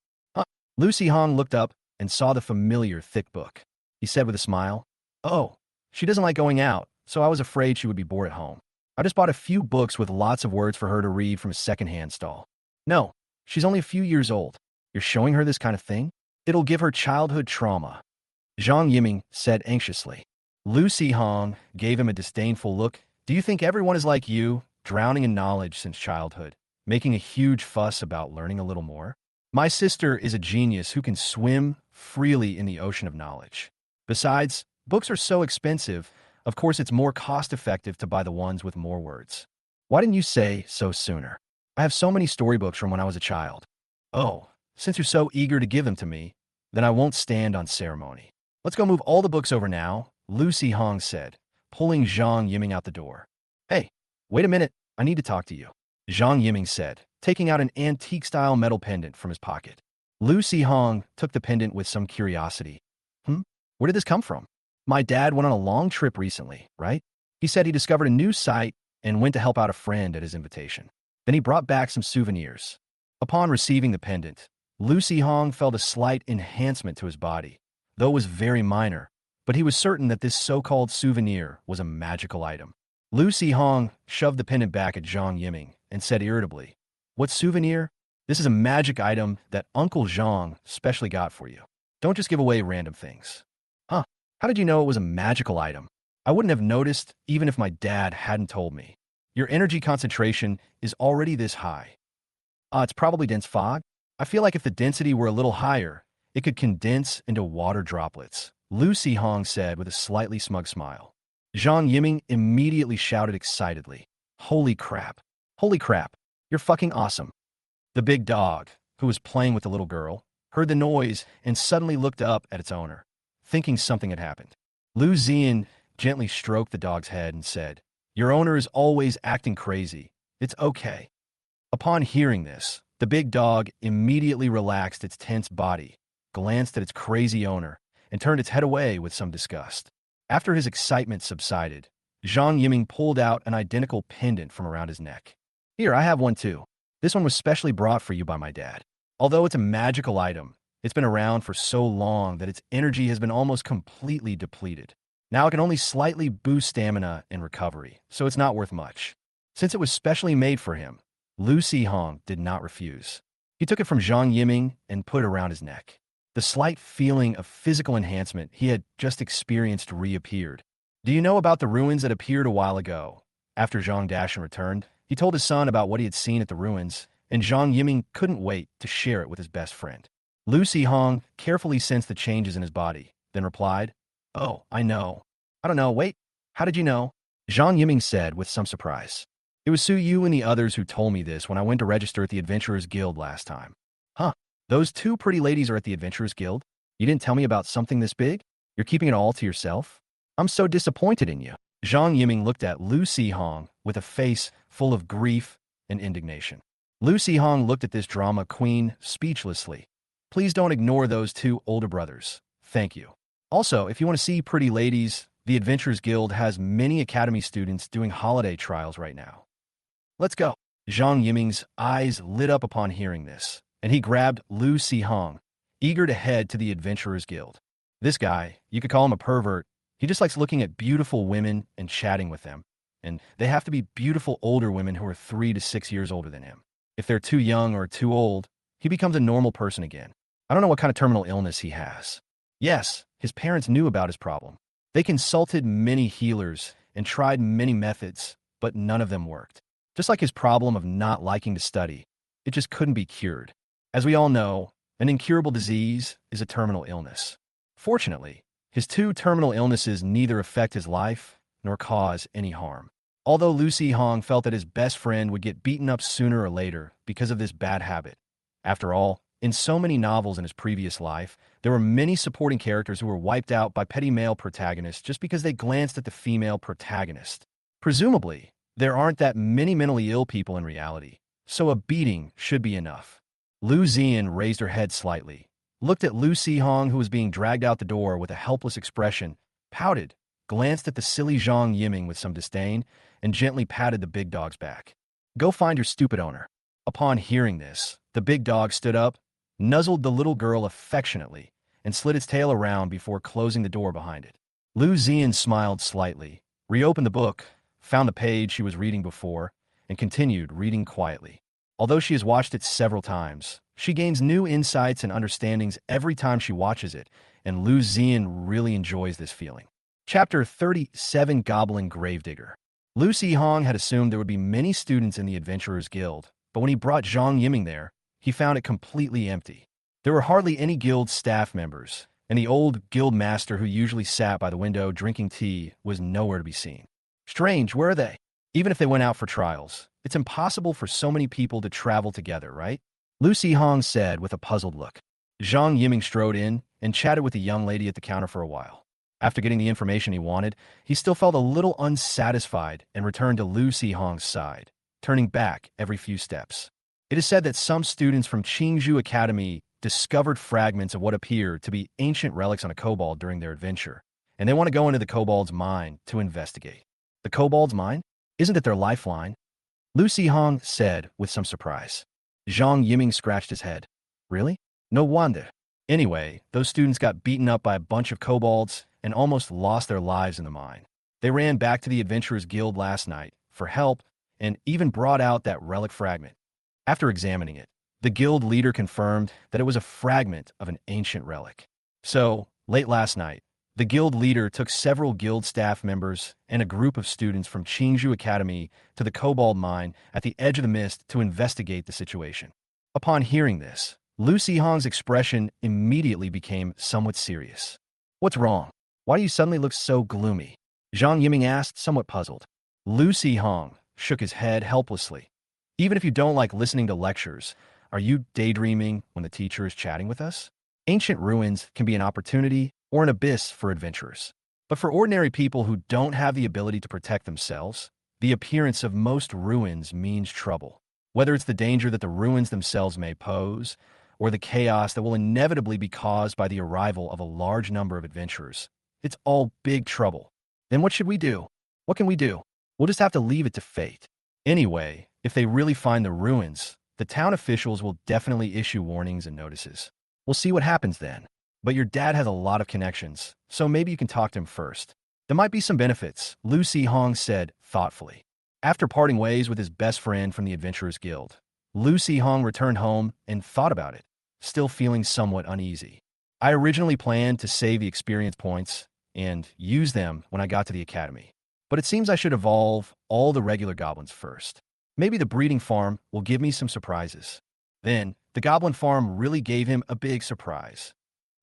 Lucy Hong looked up and saw the familiar thick book. He said with a smile, "Oh, she doesn't like going out, so I was afraid she would be bored at home. I just bought a few books with lots of words for her to read from a secondhand stall." "No, she's only a few years old. You're showing her this kind of thing? It'll give her childhood trauma," Zhang Yiming said anxiously. Lucy Hong gave him a disdainful look. "Do you think everyone is like you, drowning in knowledge since childhood, making a huge fuss about learning a little more? My sister is a genius who can swim freely in the ocean of knowledge. Besides, books are so expensive, of course it's more cost-effective to buy the ones with more words. Why didn't you say so sooner? I have so many storybooks from when I was a child." "Oh, since you're so eager to give them to me, then I won't stand on ceremony. Let's go move all the books over now," Lucy Hong said, pulling Zhang Yiming out the door. "Hey, wait a minute, I need to talk to you," Zhang Yiming said, taking out an antique-style metal pendant from his pocket. Lucy Hong took the pendant with some curiosity. Where did this come from?" "My dad went on a long trip recently, right? He said he discovered a new site and went to help out a friend at his invitation. Then he brought back some souvenirs." Upon receiving the pendant, Lucy Hong felt a slight enhancement to his body, though it was very minor, but he was certain that this so-called souvenir was a magical item. Lucy Hong shoved the pendant back at Zhang Yiming and said irritably, "What souvenir? This is a magic item that Uncle Zhang specially got for you. Don't just give away random things." "How did you know it was a magical item? I wouldn't have noticed even if my dad hadn't told me. Your energy concentration is already this high." It's probably dense fog. I feel like if the density were a little higher, it could condense into water droplets," Lucy Hong said with a slightly smug smile. Zhang Yiming immediately shouted excitedly, "Holy crap. Holy crap. You're fucking awesome." The big dog, who was playing with the little girl, heard the noise and suddenly looked up at its owner, thinking something had happened. Lu Zian gently stroked the dog's head and said, Your owner is always acting crazy. It's okay. Upon hearing this, the big dog immediately relaxed its tense body, glanced at its crazy owner, and turned its head away with some disgust. After his excitement subsided, Zhang Yiming pulled out an identical pendant from around his neck. Here, I have one too. This one was specially brought for you by my dad. Although it's a magical item, it's been around for so long that its energy has been almost completely depleted. Now it can only slightly boost stamina and recovery, so it's not worth much. Since it was specially made for him, Lu Sihong did not refuse. He took it from Zhang Yiming and put it around his neck. The slight feeling of physical enhancement he had just experienced reappeared. Do you know about the ruins that appeared a while ago? After Zhang Dashan returned, he told his son about what he had seen at the ruins, and Zhang Yiming couldn't wait to share it with his best friend. Lu Sihong carefully sensed the changes in his body, then replied, "Oh, I know. I don't know, wait, how did you know?" Zhang Yiming said with some surprise. "It was Su Yu and the others who told me this when I went to register at the Adventurers Guild last time." "Huh, those two pretty ladies are at the Adventurers Guild? You didn't tell me about something this big? You're keeping it all to yourself? I'm so disappointed in you." Zhang Yiming looked at Lu Sihong with a face full of grief and indignation. Lu Sihong looked at this drama queen speechlessly. "Please don't ignore those two older brothers. Thank you. Also, if you want to see pretty ladies, the Adventurers Guild has many academy students doing holiday trials right now. Let's go." Zhang Yiming's eyes lit up upon hearing this, and he grabbed Lu Sihong, eager to head to the Adventurers Guild. This guy, you could call him a pervert. He just likes looking at beautiful women and chatting with them. And they have to be beautiful older women who are 3 to 6 years older than him. If they're too young or too old, he becomes a normal person again. I don't know what kind of terminal illness he has. Yes, his parents knew about his problem. They consulted many healers and tried many methods, but none of them worked. Just like his problem of not liking to study, it just couldn't be cured. As we all know, an incurable disease is a terminal illness. Fortunately, his two terminal illnesses neither affect his life nor cause any harm. Although Lu Sihong felt that his best friend would get beaten up sooner or later because of this bad habit. After all, in so many novels in his previous life, there were many supporting characters who were wiped out by petty male protagonists just because they glanced at the female protagonist. Presumably, there aren't that many mentally ill people in reality, so a beating should be enough. Lu Zian raised her head slightly, looked at Lu Sihong, who was being dragged out the door with a helpless expression, pouted, glanced at the silly Zhang Yiming with some disdain, and gently patted the big dog's back. "Go find your stupid owner." Upon hearing this, the big dog stood up, nuzzled the little girl affectionately, and slid its tail around before closing the door behind it. Lu Zian smiled slightly, reopened the book, found the page she was reading before, and continued reading quietly. Although she has watched it several times, she gains new insights and understandings every time she watches it, and Lu Zian really enjoys this feeling. Chapter 37, Goblin Gravedigger. Lu Sihong had assumed there would be many students in the Adventurers Guild, but when he brought Zhang Yiming there, he found it completely empty. There were hardly any guild staff members, and the old guild master who usually sat by the window drinking tea was nowhere to be seen. Strange, where are they? Even if they went out for trials, it's impossible for so many people to travel together, right? Lu Sihong said with a puzzled look. Zhang Yiming strode in and chatted with the young lady at the counter for a while. After getting the information he wanted, he still felt a little unsatisfied and returned to Lu Sihong's side, turning back every few steps. It is said that some students from Qingzhou Academy discovered fragments of what appeared to be ancient relics on a kobold during their adventure, and they want to go into the kobold's mine to investigate. The kobold's mine? Isn't it their lifeline? Lu Sihong said with some surprise. Zhang Yiming scratched his head. Really? No wonder. Anyway, those students got beaten up by a bunch of kobolds and almost lost their lives in the mine. They ran back to the Adventurers Guild last night for help and even brought out that relic fragment. After examining it, the guild leader confirmed that it was a fragment of an ancient relic. So, late last night, the guild leader took several guild staff members and a group of students from Qingzhou Academy to the kobold mine at the edge of the mist to investigate the situation. Upon hearing this, Lu Sihong's expression immediately became somewhat serious. "What's wrong? Why do you suddenly look so gloomy?" Zhang Yiming asked, somewhat puzzled. Lu Sihong shook his head helplessly. "Even if you don't like listening to lectures, are you daydreaming when the teacher is chatting with us? Ancient ruins can be an opportunity or an abyss for adventurers. But for ordinary people who don't have the ability to protect themselves, The appearance of most ruins means trouble. Whether it's the danger that the ruins themselves may pose, or the chaos that will inevitably be caused by the arrival of a large number of adventurers, it's all big trouble. Then what should we do? What can we do? We'll just have to leave it to fate. Anyway, if they really find the ruins, the town officials will definitely issue warnings and notices. We'll see what happens then. But your dad has a lot of connections, so maybe you can talk to him first. There might be some benefits, Lucy Hong said thoughtfully. After parting ways with his best friend from the Adventurers Guild, Lucy Hong returned home and thought about it, still feeling somewhat uneasy. I originally planned to save the experience points and use them when I got to the academy, but it seems I should evolve all the regular goblins first. Maybe the breeding farm will give me some surprises. Then, the goblin farm really gave him a big surprise.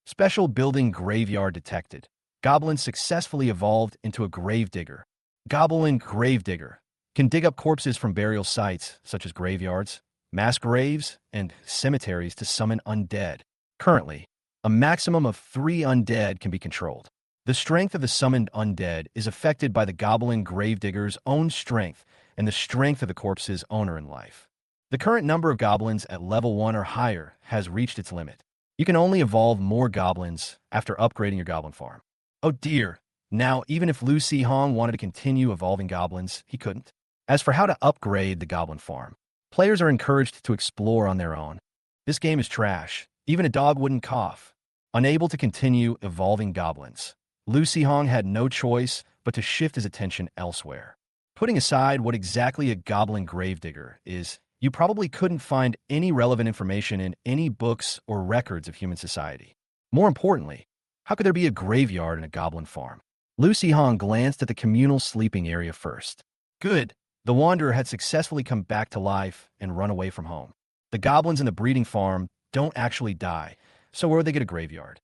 Special building graveyard detected. Goblin successfully evolved into a gravedigger. Goblin gravedigger can dig up corpses from burial sites such as graveyards, mass graves, and cemeteries to summon undead. Currently, a maximum of 3 undead can be controlled. The strength of the summoned undead is affected by the goblin gravedigger's own strength and the strength of the corpse's owner in life. The current number of goblins at level 1 or higher has reached its limit. You can only evolve more goblins after upgrading your goblin farm. Oh dear, now even if Lucy Hong wanted to continue evolving goblins, he couldn't. As for how to upgrade the goblin farm, players are encouraged to explore on their own. This game is trash. Even a dog wouldn't cough. Unable to continue evolving goblins, Lucy Hong had no choice but to shift his attention elsewhere. Putting aside what exactly a goblin gravedigger is, you probably couldn't find any relevant information in any books or records of human society. More importantly, how could there be a graveyard in a goblin farm? Lucy Hong glanced at the communal sleeping area first. Good. The wanderer had successfully come back to life and run away from home. The goblins in the breeding farm don't actually die, so where would they get a graveyard?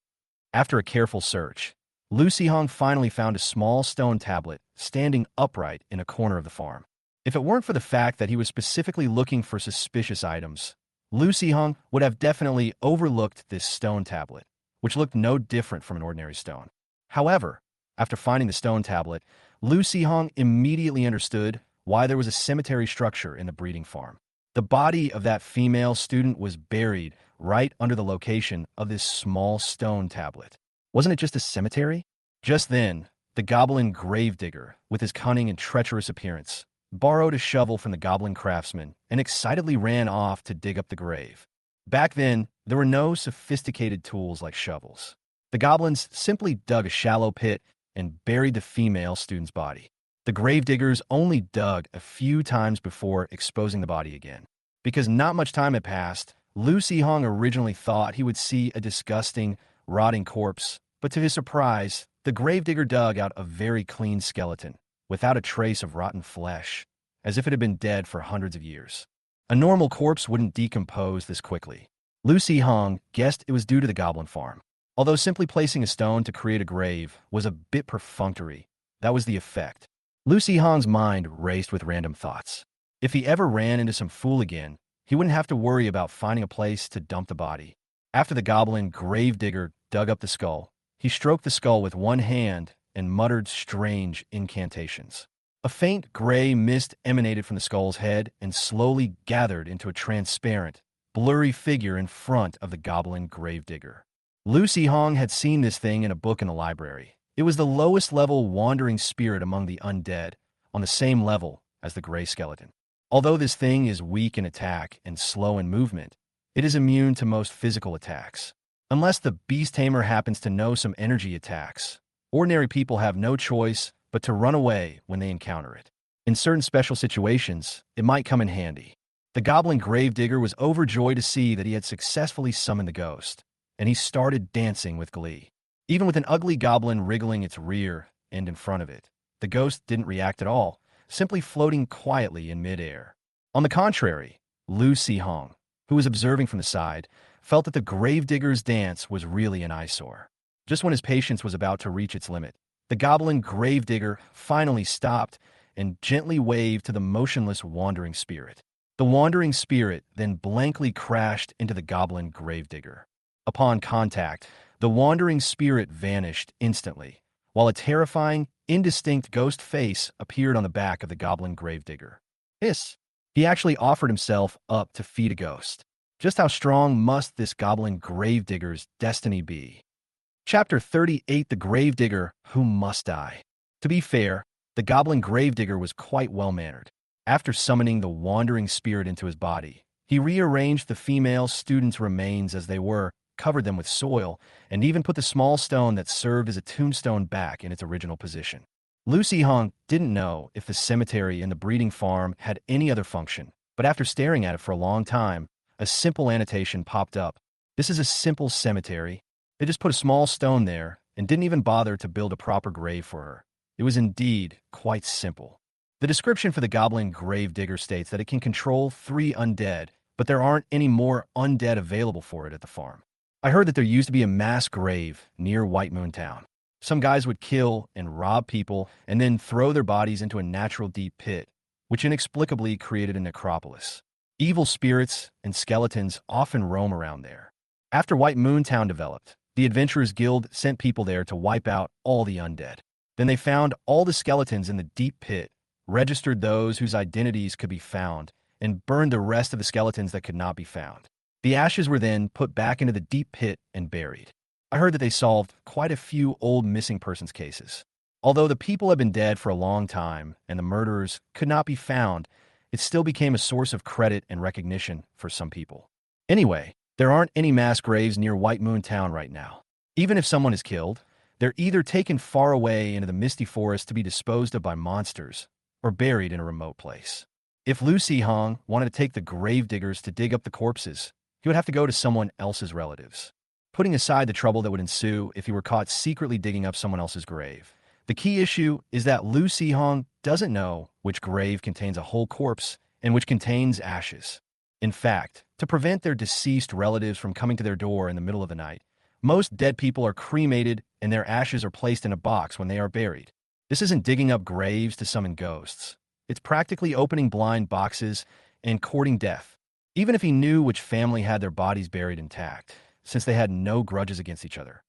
After a careful search, Lucy Hong finally found a small stone tablet standing upright in a corner of the farm. If it weren't for the fact that he was specifically looking for suspicious items, Lucy Hong would have definitely overlooked this stone tablet, which looked no different from an ordinary stone. However, after finding the stone tablet, Lucy Hong immediately understood why there was a cemetery structure in the breeding farm. The body of that female student was buried right under the location of this small stone tablet. Wasn't it just a cemetery? Just then, the goblin gravedigger, with his cunning and treacherous appearance, borrowed a shovel from the goblin craftsman and excitedly ran off to dig up the grave. Back then, there were no sophisticated tools like shovels. The goblins simply dug a shallow pit and buried the female student's body. The gravediggers only dug a few times before exposing the body again. Because not much time had passed, Lucy Hong originally thought he would see a disgusting, rotting corpse, but to his surprise, the gravedigger dug out a very clean skeleton, without a trace of rotten flesh, as if it had been dead for hundreds of years. A normal corpse wouldn't decompose this quickly. Lucy Hong guessed it was due to the goblin farm. Although simply placing a stone to create a grave was a bit perfunctory, that was the effect. Lucy Hong's mind raced with random thoughts. If he ever ran into some fool again, he wouldn't have to worry about finding a place to dump the body. After the goblin gravedigger dug up the skull, he stroked the skull with one hand and muttered strange incantations. A faint gray mist emanated from the skull's head and slowly gathered into a transparent, blurry figure in front of the goblin gravedigger. Lucy Hong had seen this thing in a book in the library. It was the lowest level wandering spirit among the undead, on the same level as the gray skeleton. Although this thing is weak in attack and slow in movement, it is immune to most physical attacks. Unless the beast tamer happens to know some energy attacks, ordinary people have no choice but to run away when they encounter it. In certain special situations, it might come in handy. The goblin gravedigger was overjoyed to see that he had successfully summoned the ghost, and he started dancing with glee. Even with an ugly goblin wriggling its rear end in front of it, the ghost didn't react at all, simply floating quietly in midair. On the contrary, Lucy Hong, who was observing from the side, felt that the gravedigger's dance was really an eyesore. Just when his patience was about to reach its limit, the goblin gravedigger finally stopped and gently waved to the motionless wandering spirit. The wandering spirit then blankly crashed into the goblin gravedigger. Upon contact, the wandering spirit vanished instantly, while a terrifying, indistinct ghost face appeared on the back of the goblin gravedigger. Hiss! He actually offered himself up to feed a ghost. Just how strong must this goblin gravedigger's destiny be? Chapter 38: The Gravedigger Who Must Die. To be fair, the goblin gravedigger was quite well-mannered. After summoning the wandering spirit into his body, he rearranged the female student's remains as they were, covered them with soil, and even put the small stone that served as a tombstone back in its original position. Lucy Hong didn't know if the cemetery and the breeding farm had any other function, but after staring at it for a long time, a simple annotation popped up. This is a simple cemetery. They just put a small stone there and didn't even bother to build a proper grave for her. It was indeed quite simple. The description for the goblin gravedigger states that it can control 3 undead, but there aren't any more undead available for it at the farm. I heard that there used to be a mass grave near White Moon Town. Some guys would kill and rob people and then throw their bodies into a natural deep pit, which inexplicably created a necropolis. Evil spirits and skeletons often roam around there. After White Moon Town developed, the Adventurers Guild sent people there to wipe out all the undead. Then they found all the skeletons in the deep pit, registered those whose identities could be found, and burned the rest of the skeletons that could not be found. The ashes were then put back into the deep pit and buried. I heard that they solved quite a few old missing persons cases. Although the people had been dead for a long time and the murderers could not be found, it still became a source of credit and recognition for some people. Anyway, there aren't any mass graves near White Moon Town right now. Even if someone is killed, they're either taken far away into the misty forest to be disposed of by monsters, or buried in a remote place. If Lu Hong wanted to take the gravediggers to dig up the corpses, he would have to go to someone else's relatives. Putting aside the trouble that would ensue if he were caught secretly digging up someone else's grave, the key issue is that Lu Hong doesn't know which grave contains a whole corpse and which contains ashes. In fact, to prevent their deceased relatives from coming to their door in the middle of the night, most dead people are cremated and their ashes are placed in a box when they are buried. This isn't digging up graves to summon ghosts. It's practically opening blind boxes and courting death. Even if he knew which family had their bodies buried intact, since they had no grudges against each other.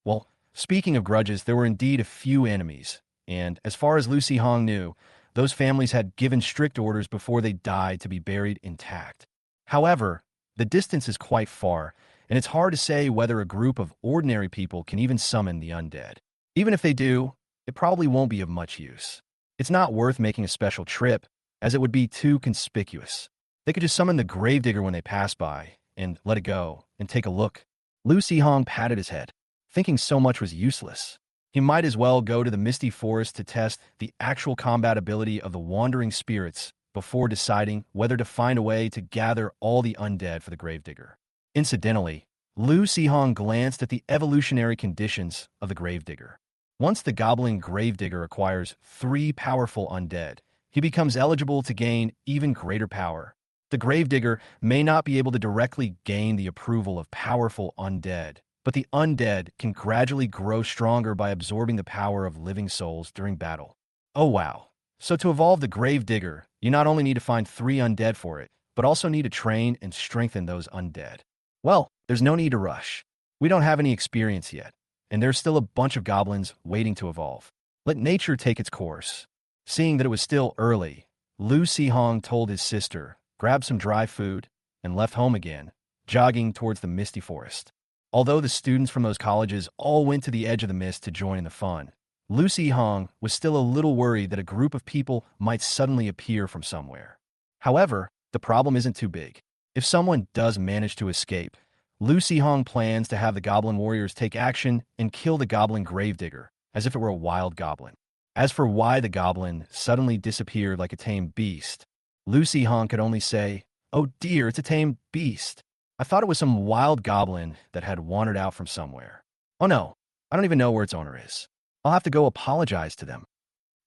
Well, speaking of grudges, there were indeed a few enemies, and as far as Lu Hong knew, those families had given strict orders before they died to be buried intact. However, the distance is quite far, and it's hard to say whether a group of ordinary people can even summon the undead. Even if they do, it probably won't be of much use. It's not worth making a special trip, as it would be too conspicuous. They could just summon the gravedigger when they pass by, and let it go, and take a look. Lu Hong patted his head, thinking so much was useless. He might as well go to the misty forest to test the actual combat ability of the wandering spirits before deciding whether to find a way to gather all the undead for the gravedigger. Incidentally, Lu Hong glanced at the evolutionary conditions of the gravedigger. Once the goblin gravedigger acquires 3 powerful undead, he becomes eligible to gain even greater power. The gravedigger may not be able to directly gain the approval of powerful undead, but the undead can gradually grow stronger by absorbing the power of living souls during battle. Oh wow. So to evolve the gravedigger, you not only need to find 3 undead for it, but also need to train and strengthen those undead. Well, there's no need to rush. We don't have any experience yet, and there's still a bunch of goblins waiting to evolve. Let nature take its course. Seeing that it was still early, Lu Hong told his sister, grabbed some dry food, and left home again, jogging towards the misty forest. Although the students from those colleges all went to the edge of the mist to join in the fun, Lu Hong was still a little worried that a group of people might suddenly appear from somewhere. However, the problem isn't too big. If someone does manage to escape, Lu Hong plans to have the goblin warriors take action and kill the goblin gravedigger, as if it were a wild goblin. As for why the goblin suddenly disappeared like a tame beast, Lu Hong could only say, "Oh dear, it's a tame beast. I thought it was some wild goblin that had wandered out from somewhere. Oh no, I don't even know where its owner is. I'll have to go apologize to them."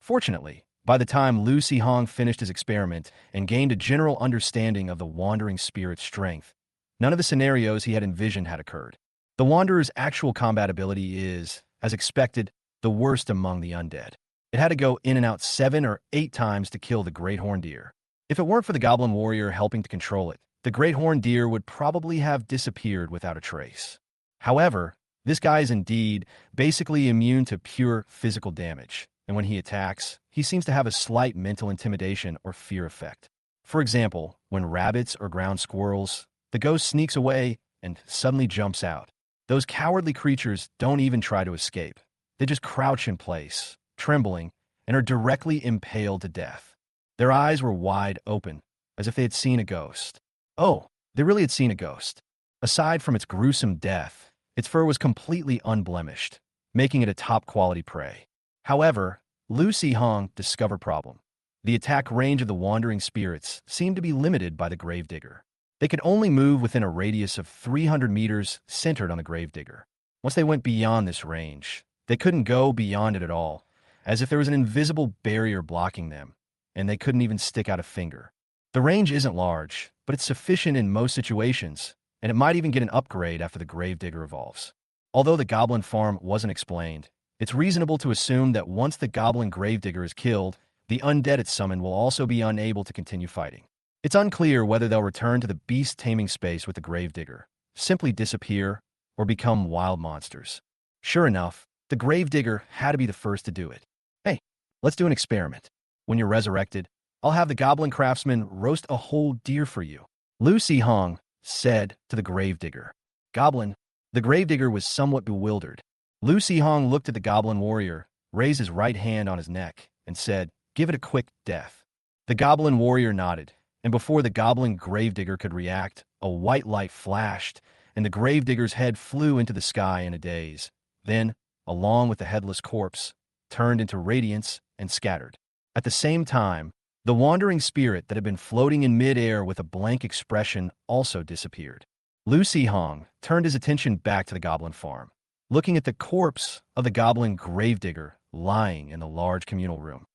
Fortunately, by the time Lu Hong finished his experiment and gained a general understanding of the wandering spirit's strength, none of the scenarios he had envisioned had occurred. The wanderer's actual combat ability is, as expected, the worst among the undead. It had to go in and out 7 or 8 times to kill the great horned deer. If it weren't for the goblin warrior helping to control it, the great horned deer would probably have disappeared without a trace. However, this guy is indeed basically immune to pure physical damage, and when he attacks, he seems to have a slight mental intimidation or fear effect. For example, when rabbits or ground squirrels, the ghost sneaks away and suddenly jumps out. Those cowardly creatures don't even try to escape. They just crouch in place, trembling, and are directly impaled to death. Their eyes were wide open, as if they had seen a ghost. Oh, they really had seen a ghost. Aside from its gruesome death, its fur was completely unblemished, making it a top-quality prey. However, Lucy Hong discovered a problem. The attack range of the wandering spirits seemed to be limited by the gravedigger. They could only move within a radius of 300 meters centered on the gravedigger. Once they went beyond this range, they couldn't go beyond it at all, as if there was an invisible barrier blocking them, and they couldn't even stick out a finger. The range isn't large, but it's sufficient in most situations, and it might even get an upgrade after the gravedigger evolves. Although the goblin farm wasn't explained, it's reasonable to assume that once the goblin gravedigger is killed, the undead it summoned will also be unable to continue fighting. It's unclear whether they'll return to the beast-taming space with the gravedigger, simply disappear, or become wild monsters. Sure enough, the gravedigger had to be the first to do it. Hey, let's do an experiment. When you're resurrected, I'll have the goblin craftsman roast a whole deer for you, Lucy Hong said to the gravedigger. Goblin, the gravedigger was somewhat bewildered. Lucy Hong looked at the goblin warrior, raised his right hand on his neck, and said, "Give it a quick death." The goblin warrior nodded, and before the goblin gravedigger could react, a white light flashed, and the gravedigger's head flew into the sky in a daze. Then, along with the headless corpse, turned into radiance and scattered. At the same time, the wandering spirit that had been floating in midair with a blank expression also disappeared. Lucy Hong turned his attention back to the goblin farm, looking at the corpse of the goblin gravedigger lying in the large communal room.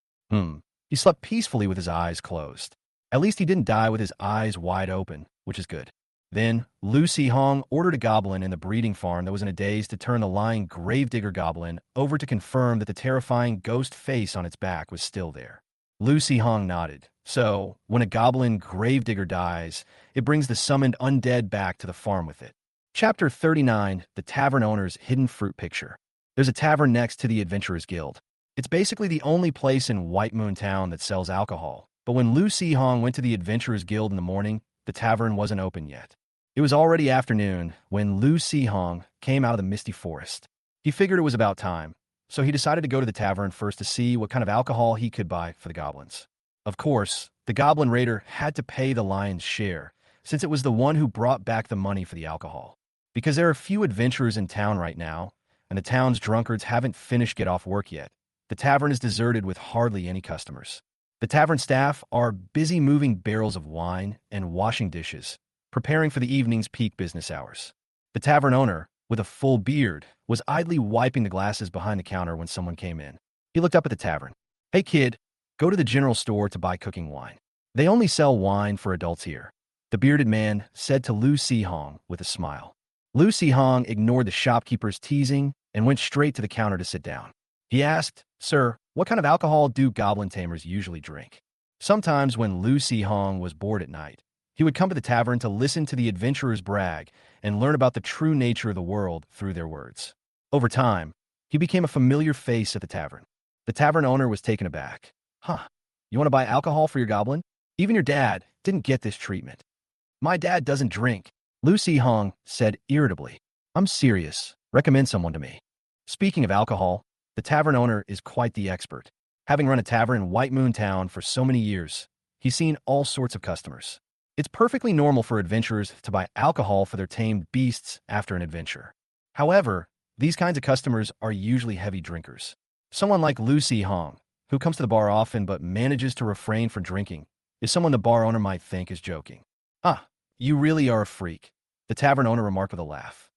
He slept peacefully with his eyes closed. At least he didn't die with his eyes wide open, which is good. Then, Lucy Hong ordered a goblin in the breeding farm that was in a daze to turn the lying gravedigger goblin over to confirm that the terrifying ghost face on its back was still there. Lucy Hong nodded. So, when a goblin gravedigger dies, it brings the summoned undead back to the farm with it. Chapter 39, The Tavern Owner's Hidden Fruit Picture. There's a tavern next to the Adventurers Guild. It's basically the only place in White Moon Town that sells alcohol. But when Lucy Hong went to the Adventurers Guild in the morning, the tavern wasn't open yet. It was already afternoon when Lucy Hong came out of the misty forest. He figured it was about time, so he decided to go to the tavern first to see what kind of alcohol he could buy for the goblins. Of course, the goblin raider had to pay the lion's share, since it was the one who brought back the money for the alcohol. Because there are few adventurers in town right now, and the town's drunkards haven't finished get off work yet, the tavern is deserted with hardly any customers. The tavern staff are busy moving barrels of wine and washing dishes, preparing for the evening's peak business hours. The tavern owner, with a full beard, was idly wiping the glasses behind the counter when someone came in. He looked up at the tavern. "Hey kid, go to the general store to buy cooking wine. They only sell wine for adults here," the bearded man said to Lucy Hong with a smile. Lucy Hong ignored the shopkeeper's teasing and went straight to the counter to sit down. He asked, "Sir, what kind of alcohol do goblin tamers usually drink?" Sometimes when Lucy Hong was bored at night, he would come to the tavern to listen to the adventurers brag and learn about the true nature of the world through their words. Over time, he became a familiar face at the tavern. The tavern owner was taken aback. "Huh, you want to buy alcohol for your goblin? Even your dad didn't get this treatment." "My dad doesn't drink," Lucy Hong said irritably. "I'm serious. Recommend someone to me." Speaking of alcohol, the tavern owner is quite the expert. Having run a tavern in White Moon Town for so many years, he's seen all sorts of customers. It's perfectly normal for adventurers to buy alcohol for their tamed beasts after an adventure. However, these kinds of customers are usually heavy drinkers. Someone like Lucy Hong, who comes to the bar often but manages to refrain from drinking, is someone the bar owner might think is joking. "Ah, you really are a freak," the tavern owner remarked with a laugh.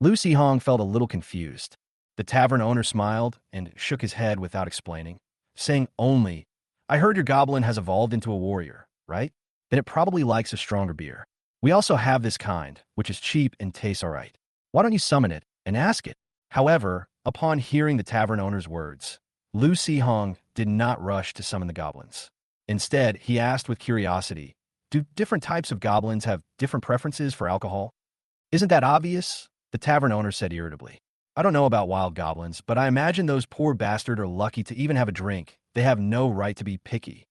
Lucy Hong felt a little confused. The tavern owner smiled and shook his head without explaining, saying only, "I heard your goblin has evolved into a warrior, right? Then it probably likes a stronger beer. We also have this kind, which is cheap and tastes all right. Why don't you summon it and ask it?" However, upon hearing the tavern owner's words, Lucy Hong did not rush to summon the goblins. Instead, he asked with curiosity, "Do different types of goblins have different preferences for alcohol?" "Isn't that obvious?" the tavern owner said irritably. I don't know about wild goblins, but I imagine those poor bastards are lucky to even have a drink. They have no right to be picky.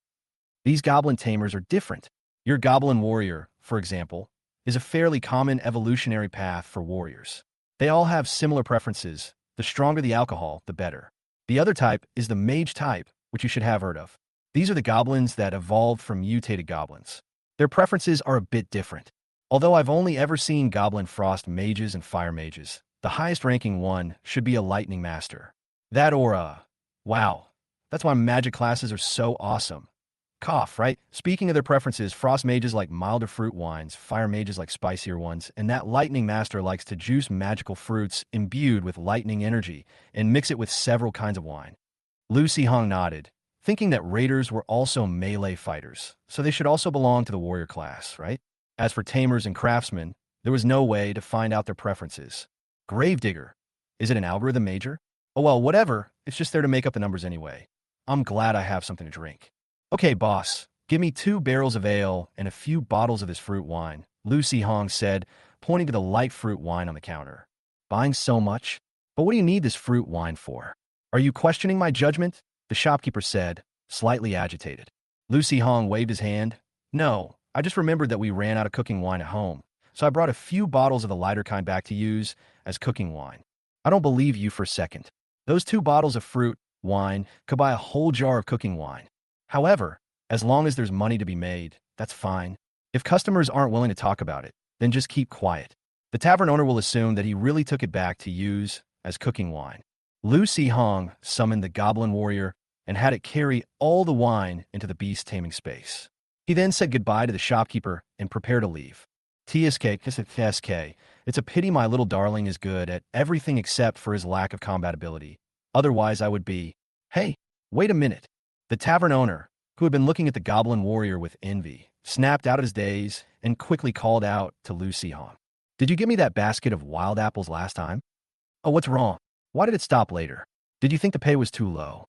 These goblin tamers are different. Your goblin warrior, for example, is a fairly common evolutionary path for warriors. They all have similar preferences. The stronger the alcohol, the better. The other type is the mage type, which you should have heard of. These are the goblins that evolved from mutated goblins. Their preferences are a bit different. Although I've only ever seen goblin frost mages and fire mages, the highest ranking one should be a lightning master. That or wow. That's why magic classes are so awesome. Cough, right? Speaking of their preferences, frost mages like milder fruit wines, fire mages like spicier ones, and that lightning master likes to juice magical fruits imbued with lightning energy and mix it with several kinds of wine. Lucy Hong nodded, thinking that raiders were also melee fighters, so they should also belong to the warrior class, right? As for tamers and craftsmen, there was no way to find out their preferences. Gravedigger. Is it an algorithm major? Oh well, whatever. It's just there to make up the numbers anyway. I'm glad I have something to drink. Okay, boss. Give me 2 barrels of ale and a few bottles of this fruit wine, Lucy Hong said, pointing to the light fruit wine on the counter. Buying so much? But what do you need this fruit wine for? Are you questioning my judgment? The shopkeeper said, slightly agitated. Lucy Hong waved his hand. No, I just remembered that we ran out of cooking wine at home, so I brought a few bottles of the lighter kind back to use as cooking wine. I don't believe you for a second. Those 2 bottles of fruit wine could buy a whole jar of cooking wine. However, as long as there's money to be made, that's fine. If customers aren't willing to talk about it, then just keep quiet. The tavern owner will assume that he really took it back to use as cooking wine. Lucy Hong summoned the goblin warrior and had it carry all the wine into the beast taming space. He then said goodbye to the shopkeeper and prepared to leave. TSK, it's a pity my little darling is good at everything except for his lack of combat ability. Otherwise I would be. Hey, wait a minute. The tavern owner, who had been looking at the goblin warrior with envy, snapped out of his daze and quickly called out to Lucy Hong. Did you give me that basket of wild apples last time? Oh, what's wrong? Why did it stop later? Did you think the pay was too low?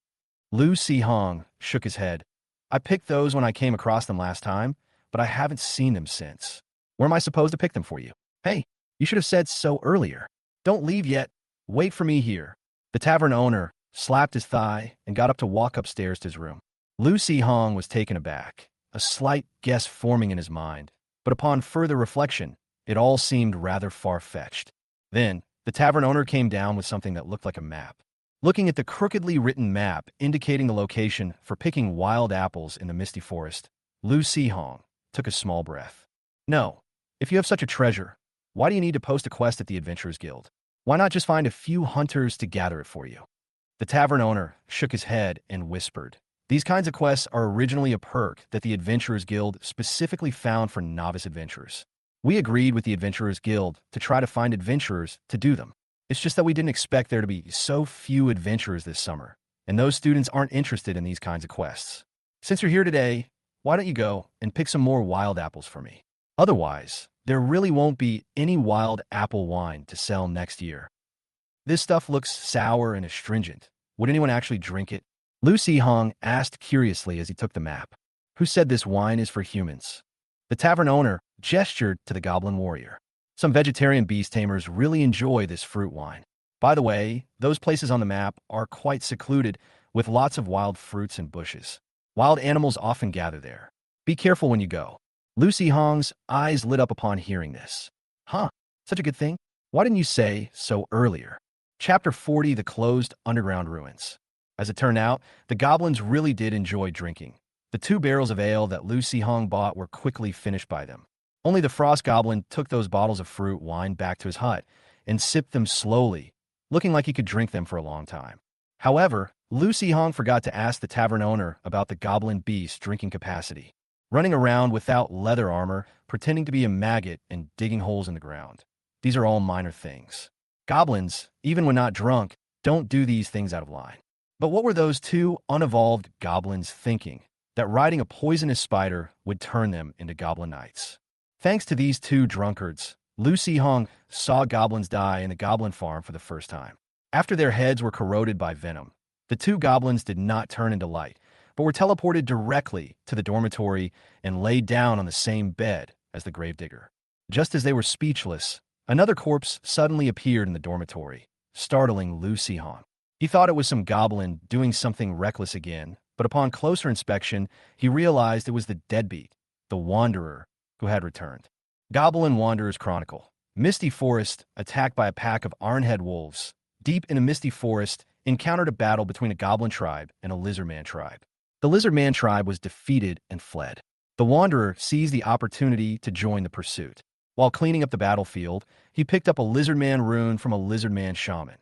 Lucy Hong shook his head. I picked those when I came across them last time, but I haven't seen them since. Where am I supposed to pick them for you? Hey, you should have said so earlier. Don't leave yet. Wait for me here. The tavern owner slapped his thigh and got up to walk upstairs to his room. Lucy Hong was taken aback, a slight guess forming in his mind, but upon further reflection, it all seemed rather far-fetched. Then, the tavern owner came down with something that looked like a map. Looking at the crookedly written map indicating the location for picking wild apples in the misty forest, Lucy Hong took a small breath. No, if you have such a treasure, why do you need to post a quest at the Adventurers Guild? Why not just find a few hunters to gather it for you? The tavern owner shook his head and whispered, these kinds of quests are originally a perk that the Adventurers Guild specifically found for novice adventurers. We agreed with the Adventurers Guild to try to find adventurers to do them. It's just that we didn't expect there to be so few adventurers this summer, and those students aren't interested in these kinds of quests. Since you're here today, why don't you go and pick some more wild apples for me? Otherwise, there really won't be any wild apple wine to sell next year. This stuff looks sour and astringent. Would anyone actually drink it? Lucy Hong asked curiously as he took the map. Who said this wine is for humans? The tavern owner gestured to the goblin warrior. Some vegetarian beast tamers really enjoy this fruit wine. By the way, those places on the map are quite secluded with lots of wild fruits and bushes. Wild animals often gather there. Be careful when you go. Lucy Hong's eyes lit up upon hearing this. Huh, such a good thing? Why didn't you say so earlier? Chapter 40, The Closed Underground Ruins. As it turned out, the goblins really did enjoy drinking. The 2 barrels of ale that Lucy Hong bought were quickly finished by them. Only the frost goblin took those bottles of fruit wine back to his hut and sipped them slowly, looking like he could drink them for a long time. However, Lucy Hong forgot to ask the tavern owner about the goblin beast's drinking capacity. Running around without leather armor, pretending to be a maggot and digging holes in the ground. These are all minor things. Goblins, even when not drunk, don't do these things out of line. But what were those 2 unevolved goblins thinking? That riding a poisonous spider would turn them into goblin knights. Thanks to these 2 drunkards, Lucy Hong saw goblins die in the goblin farm for the first time. After their heads were corroded by venom, the 2 goblins did not turn into light, but were teleported directly to the dormitory and laid down on the same bed as the gravedigger. Just as they were speechless, another corpse suddenly appeared in the dormitory. startling Lu Sihong. He thought it was some goblin doing something reckless again, but upon closer inspection, he realized it was the deadbeat, the Wanderer, who had returned. Goblin Wanderer's Chronicle. Misty Forest, attacked by a pack of ironhead wolves. Deep in a misty forest, encountered a battle between a goblin tribe and a lizardman tribe. The lizardman tribe was defeated and fled. The Wanderer seized the opportunity to join the pursuit. While cleaning up the battlefield, he picked up a lizardman rune from a lizardman shaman.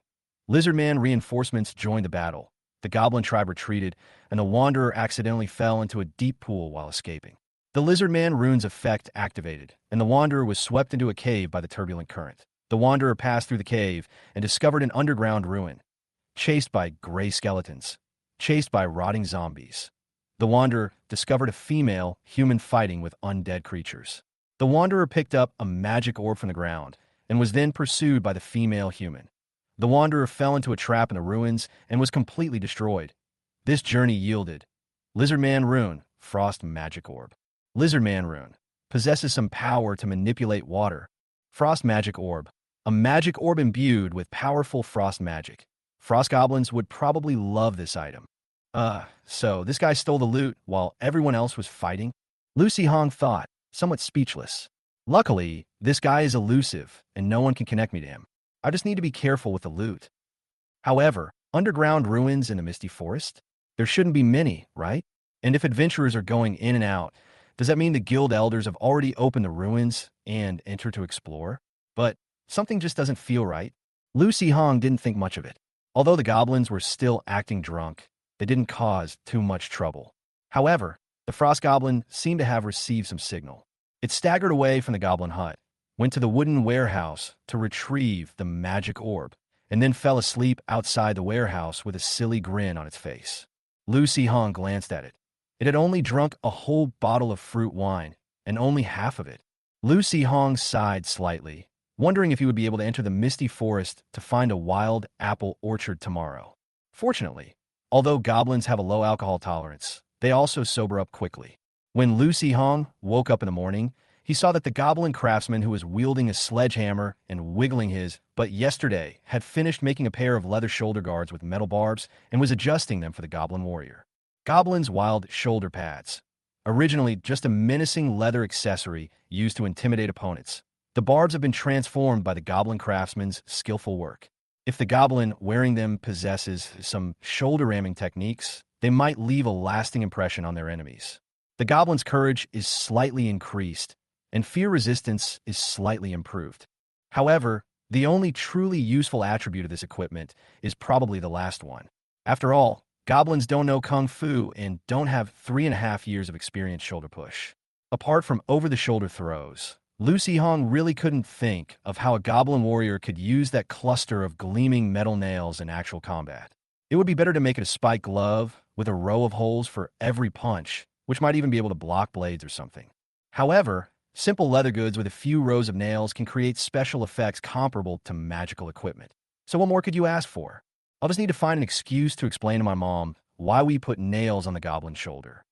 Lizardman reinforcements joined the battle. The goblin tribe retreated, and the Wanderer accidentally fell into a deep pool while escaping. The Lizardman rune's effect activated, and the Wanderer was swept into a cave by the turbulent current. The Wanderer passed through the cave and discovered an underground ruin, chased by gray skeletons, chased by rotting zombies. The Wanderer discovered a female human fighting with undead creatures. The Wanderer picked up a magic orb from the ground and was then pursued by the female human. The Wanderer fell into a trap in the ruins and was completely destroyed. This journey yielded Lizardman Rune, Frost Magic Orb. Lizardman Rune possesses some power to manipulate water. Frost Magic Orb, a magic orb imbued with powerful frost magic. Frost goblins would probably love this item. So this guy stole the loot while everyone else was fighting? Lu Sihong thought, somewhat speechless. Luckily, this guy is elusive and no one can connect me to him. I just need to be careful with the loot. However, underground ruins in the misty forest? There shouldn't be many, right? And if adventurers are going in and out, does that mean the guild elders have already opened the ruins and entered to explore? But something just doesn't feel right. Lu Sihong didn't think much of it. Although the goblins were still acting drunk, they didn't cause too much trouble. However, the frost goblin seemed to have received some signal. It staggered away from the goblin hut, went to the wooden warehouse to retrieve the magic orb, and then fell asleep outside the warehouse with a silly grin on its face. Lu Sihong glanced at it. It had only drunk a whole bottle of fruit wine, and only half of it. Lu Sihong sighed slightly, wondering if he would be able to enter the misty forest to find a wild apple orchard tomorrow. Fortunately, although goblins have a low alcohol tolerance, they also sober up quickly. When Lu Sihong woke up in the morning, he saw that the goblin craftsman who was wielding a sledgehammer and wiggling his butt yesterday had finished making a pair of leather shoulder guards with metal barbs and was adjusting them for the goblin warrior. Goblin's wild shoulder pads. Originally just a menacing leather accessory used to intimidate opponents, the barbs have been transformed by the goblin craftsman's skillful work. If the goblin wearing them possesses some shoulder ramming techniques, they might leave a lasting impression on their enemies. The goblin's courage is slightly increased, and fear resistance is slightly improved. However, the only truly useful attribute of this equipment is probably the last one. After all, goblins don't know kung fu and don't have 3.5 years of experience shoulder push. Apart from over-the-shoulder throws, Lu Sihong really couldn't think of how a goblin warrior could use that cluster of gleaming metal nails in actual combat. It would be better to make it a spike glove with a row of holes for every punch, which might even be able to block blades or something. However, simple leather goods with a few rows of nails can create special effects comparable to magical equipment. So what more could you ask for? I'll just need to find an excuse to explain to my mom why we put nails on the goblin's shoulder.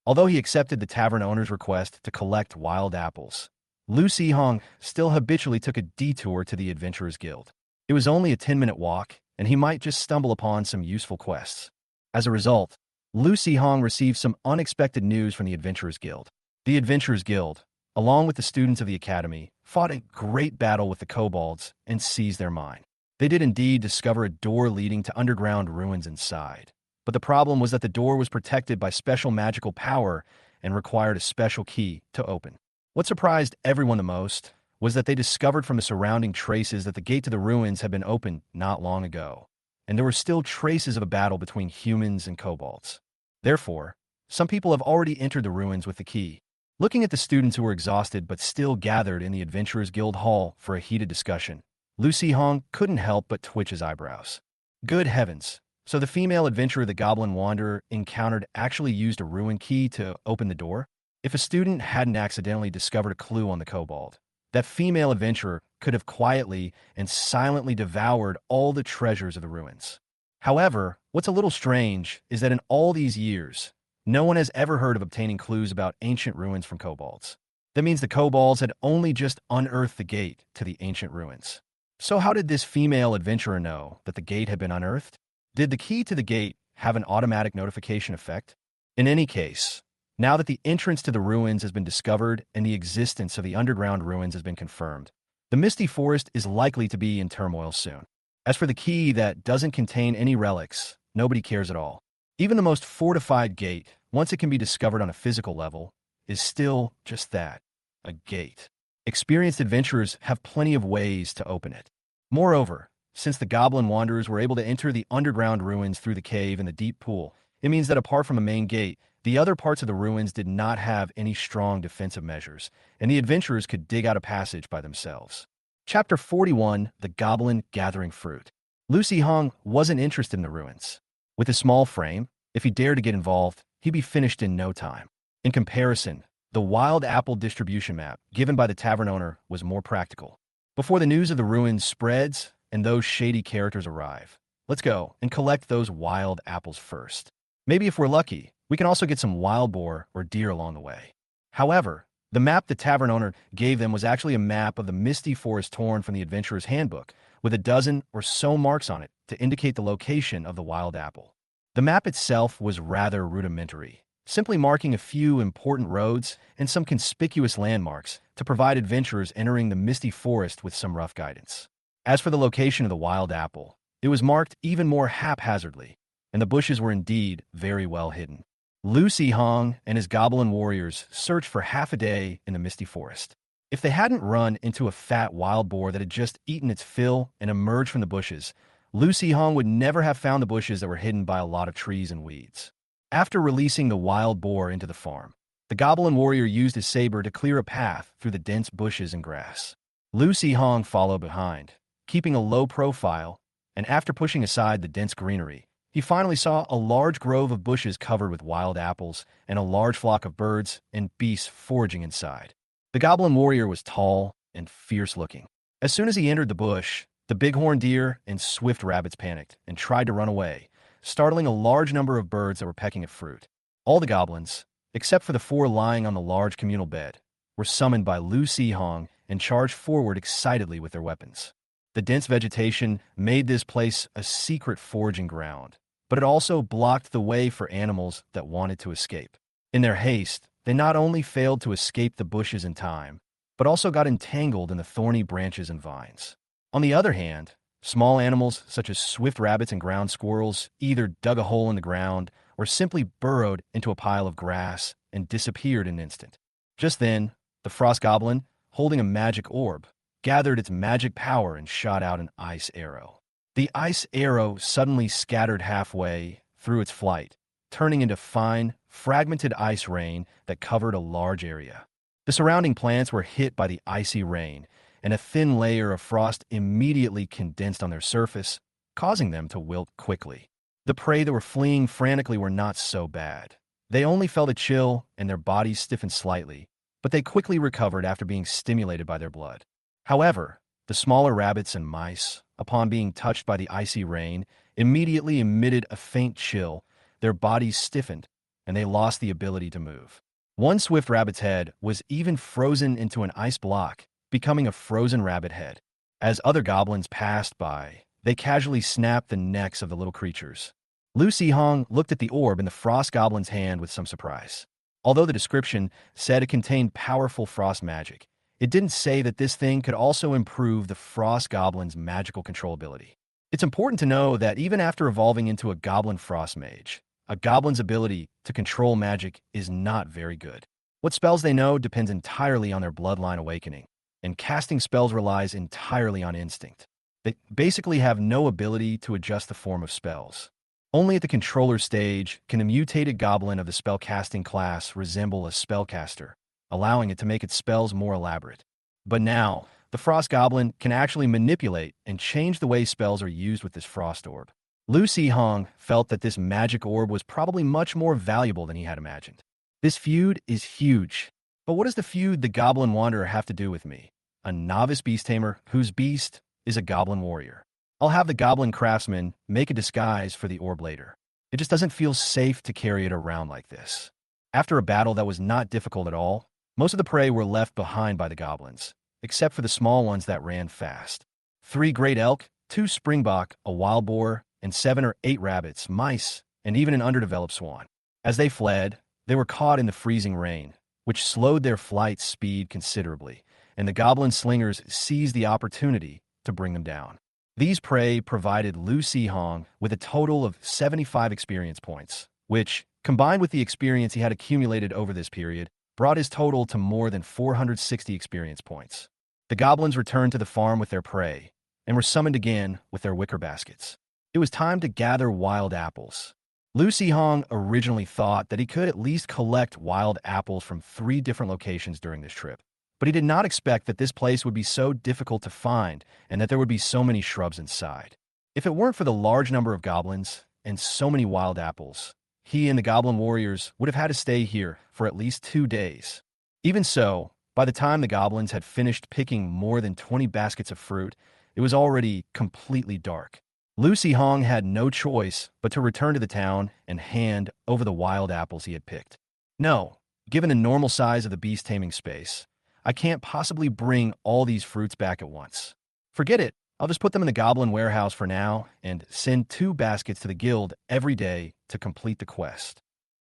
Although he accepted the tavern owner's request to collect wild apples, Lu Sihong still habitually took a detour to the Adventurers Guild. It was only a 10-minute walk, and he might just stumble upon some useful quests. As a result, Lu Sihong received some unexpected news from the Adventurers Guild. The Adventurers Guild, along with the students of the academy, fought a great battle with the kobolds and seized their mine. They did indeed discover a door leading to underground ruins inside. But the problem was that the door was protected by special magical power and required a special key to open. What surprised everyone the most was that they discovered from the surrounding traces that the gate to the ruins had been opened not long ago, and there were still traces of a battle between humans and kobolds. Therefore, some people have already entered the ruins with the key. Looking at the students who were exhausted but still gathered in the Adventurers Guild Hall for a heated discussion, Lu Sihong couldn't help but twitch his eyebrows. Good heavens, so the female adventurer the Goblin Wanderer encountered actually used a ruin key to open the door? If a student hadn't accidentally discovered a clue on the kobold, that female adventurer could have quietly and silently devoured all the treasures of the ruins. However, what's a little strange is that in all these years, no one has ever heard of obtaining clues about ancient ruins from kobolds. That means the kobolds had only just unearthed the gate to the ancient ruins. So how did this female adventurer know that the gate had been unearthed? Did the key to the gate have an automatic notification effect? In any case, now that the entrance to the ruins has been discovered and the existence of the underground ruins has been confirmed, the Misty Forest is likely to be in turmoil soon. As for the key that doesn't contain any relics, nobody cares at all. Even the most fortified gate, once it can be discovered on a physical level, is still just that, a gate. Experienced adventurers have plenty of ways to open it. Moreover, since the Goblin Wanderers were able to enter the underground ruins through the cave and the deep pool, it means that apart from a main gate, the other parts of the ruins did not have any strong defensive measures, and the adventurers could dig out a passage by themselves. Chapter 41, The Goblin Gathering Fruit. Lucy Hong wasn't interested in the ruins. With a small frame, if he dared to get involved, he'd be finished in no time. In comparison, the wild apple distribution map given by the tavern owner was more practical. Before the news of the ruins spreads and those shady characters arrive, let's go and collect those wild apples first. Maybe if we're lucky, we can also get some wild boar or deer along the way. However, the map the tavern owner gave them was actually a map of the Misty Forest torn from the Adventurer's Handbook, with a dozen or so marks on it to indicate the location of the wild apple. The map itself was rather rudimentary, simply marking a few important roads and some conspicuous landmarks to provide adventurers entering the Misty Forest with some rough guidance. As for the location of the wild apple, it was marked even more haphazardly, and the bushes were indeed very well hidden. Lucy Hong and his goblin warriors searched for half a day in the Misty Forest. If they hadn't run into a fat wild boar that had just eaten its fill and emerged from the bushes, Lucy Hong would never have found the bushes that were hidden by a lot of trees and weeds. After releasing the wild boar into the farm, the goblin warrior used his saber to clear a path through the dense bushes and grass. Lucy Hong followed behind, keeping a low profile, and after pushing aside the dense greenery, he finally saw a large grove of bushes covered with wild apples and a large flock of birds and beasts foraging inside. The goblin warrior was tall and fierce-looking. As soon as he entered the bush, the bighorn deer and swift rabbits panicked and tried to run away, startling a large number of birds that were pecking at fruit. All the goblins, except for the 4 lying on the large communal bed, were summoned by Lucy Hong and charged forward excitedly with their weapons. The dense vegetation made this place a secret foraging ground, but it also blocked the way for animals that wanted to escape. In their haste, they not only failed to escape the bushes in time, but also got entangled in the thorny branches and vines. On the other hand, small animals such as swift rabbits and ground squirrels either dug a hole in the ground or simply burrowed into a pile of grass and disappeared in an instant. Just then, the frost goblin, holding a magic orb, gathered its magic power and shot out an ice arrow. The ice arrow suddenly scattered halfway through its flight, turning into fine, fragmented ice rain that covered a large area. The surrounding plants were hit by the icy rain, and a thin layer of frost immediately condensed on their surface, causing them to wilt quickly. The prey that were fleeing frantically were not so bad. They only felt a chill and their bodies stiffened slightly, but they quickly recovered after being stimulated by their blood. However, the smaller rabbits and mice, upon being touched by the icy rain, immediately emitted a faint chill, their bodies stiffened, and they lost the ability to move. One swift rabbit's head was even frozen into an ice block, becoming a frozen rabbit head. As other goblins passed by, they casually snapped the necks of the little creatures. Lucy Hong looked at the orb in the frost goblin's hand with some surprise. Although the description said it contained powerful frost magic, it didn't say that this thing could also improve the frost goblin's magical control ability. It's important to know that even after evolving into a goblin frost mage, a goblin's ability to control magic is not very good. What spells they know depends entirely on their bloodline awakening, and casting spells relies entirely on instinct. They basically have no ability to adjust the form of spells. Only at the controller stage can a mutated goblin of the spellcasting class resemble a spellcaster, allowing it to make its spells more elaborate. But now, the frost goblin can actually manipulate and change the way spells are used with this frost orb. Lucy Hong felt that this magic orb was probably much more valuable than he had imagined. This feud is huge. But what does the feud the Goblin Wanderer have to do with me? A novice beast tamer whose beast is a goblin warrior. I'll have the goblin craftsman make a disguise for the orb later. It just doesn't feel safe to carry it around like this. After a battle that was not difficult at all, most of the prey were left behind by the goblins, except for the small ones that ran fast. 3 great elk, 2 springbok, a wild boar, and 7 or 8 rabbits, mice, and even an underdeveloped swan. As they fled, they were caught in the freezing rain, which slowed their flight speed considerably, and the goblin slingers seized the opportunity to bring them down. These prey provided Lu Hong with a total of 75 experience points, which, combined with the experience he had accumulated over this period, brought his total to more than 460 experience points. The goblins returned to the farm with their prey, and were summoned again with their wicker baskets. It was time to gather wild apples. Lu Hong originally thought that he could at least collect wild apples from 3 different locations during this trip, but he did not expect that this place would be so difficult to find and that there would be so many shrubs inside. If it weren't for the large number of goblins and so many wild apples, he and the goblin warriors would have had to stay here for at least 2 days. Even so, by the time the goblins had finished picking more than 20 baskets of fruit, it was already completely dark. Lu Hong had no choice but to return to the town and hand over the wild apples he had picked. No, given the normal size of the beast-taming space, I can't possibly bring all these fruits back at once. Forget it, I'll just put them in the goblin warehouse for now and send 2 baskets to the guild every day to complete the quest.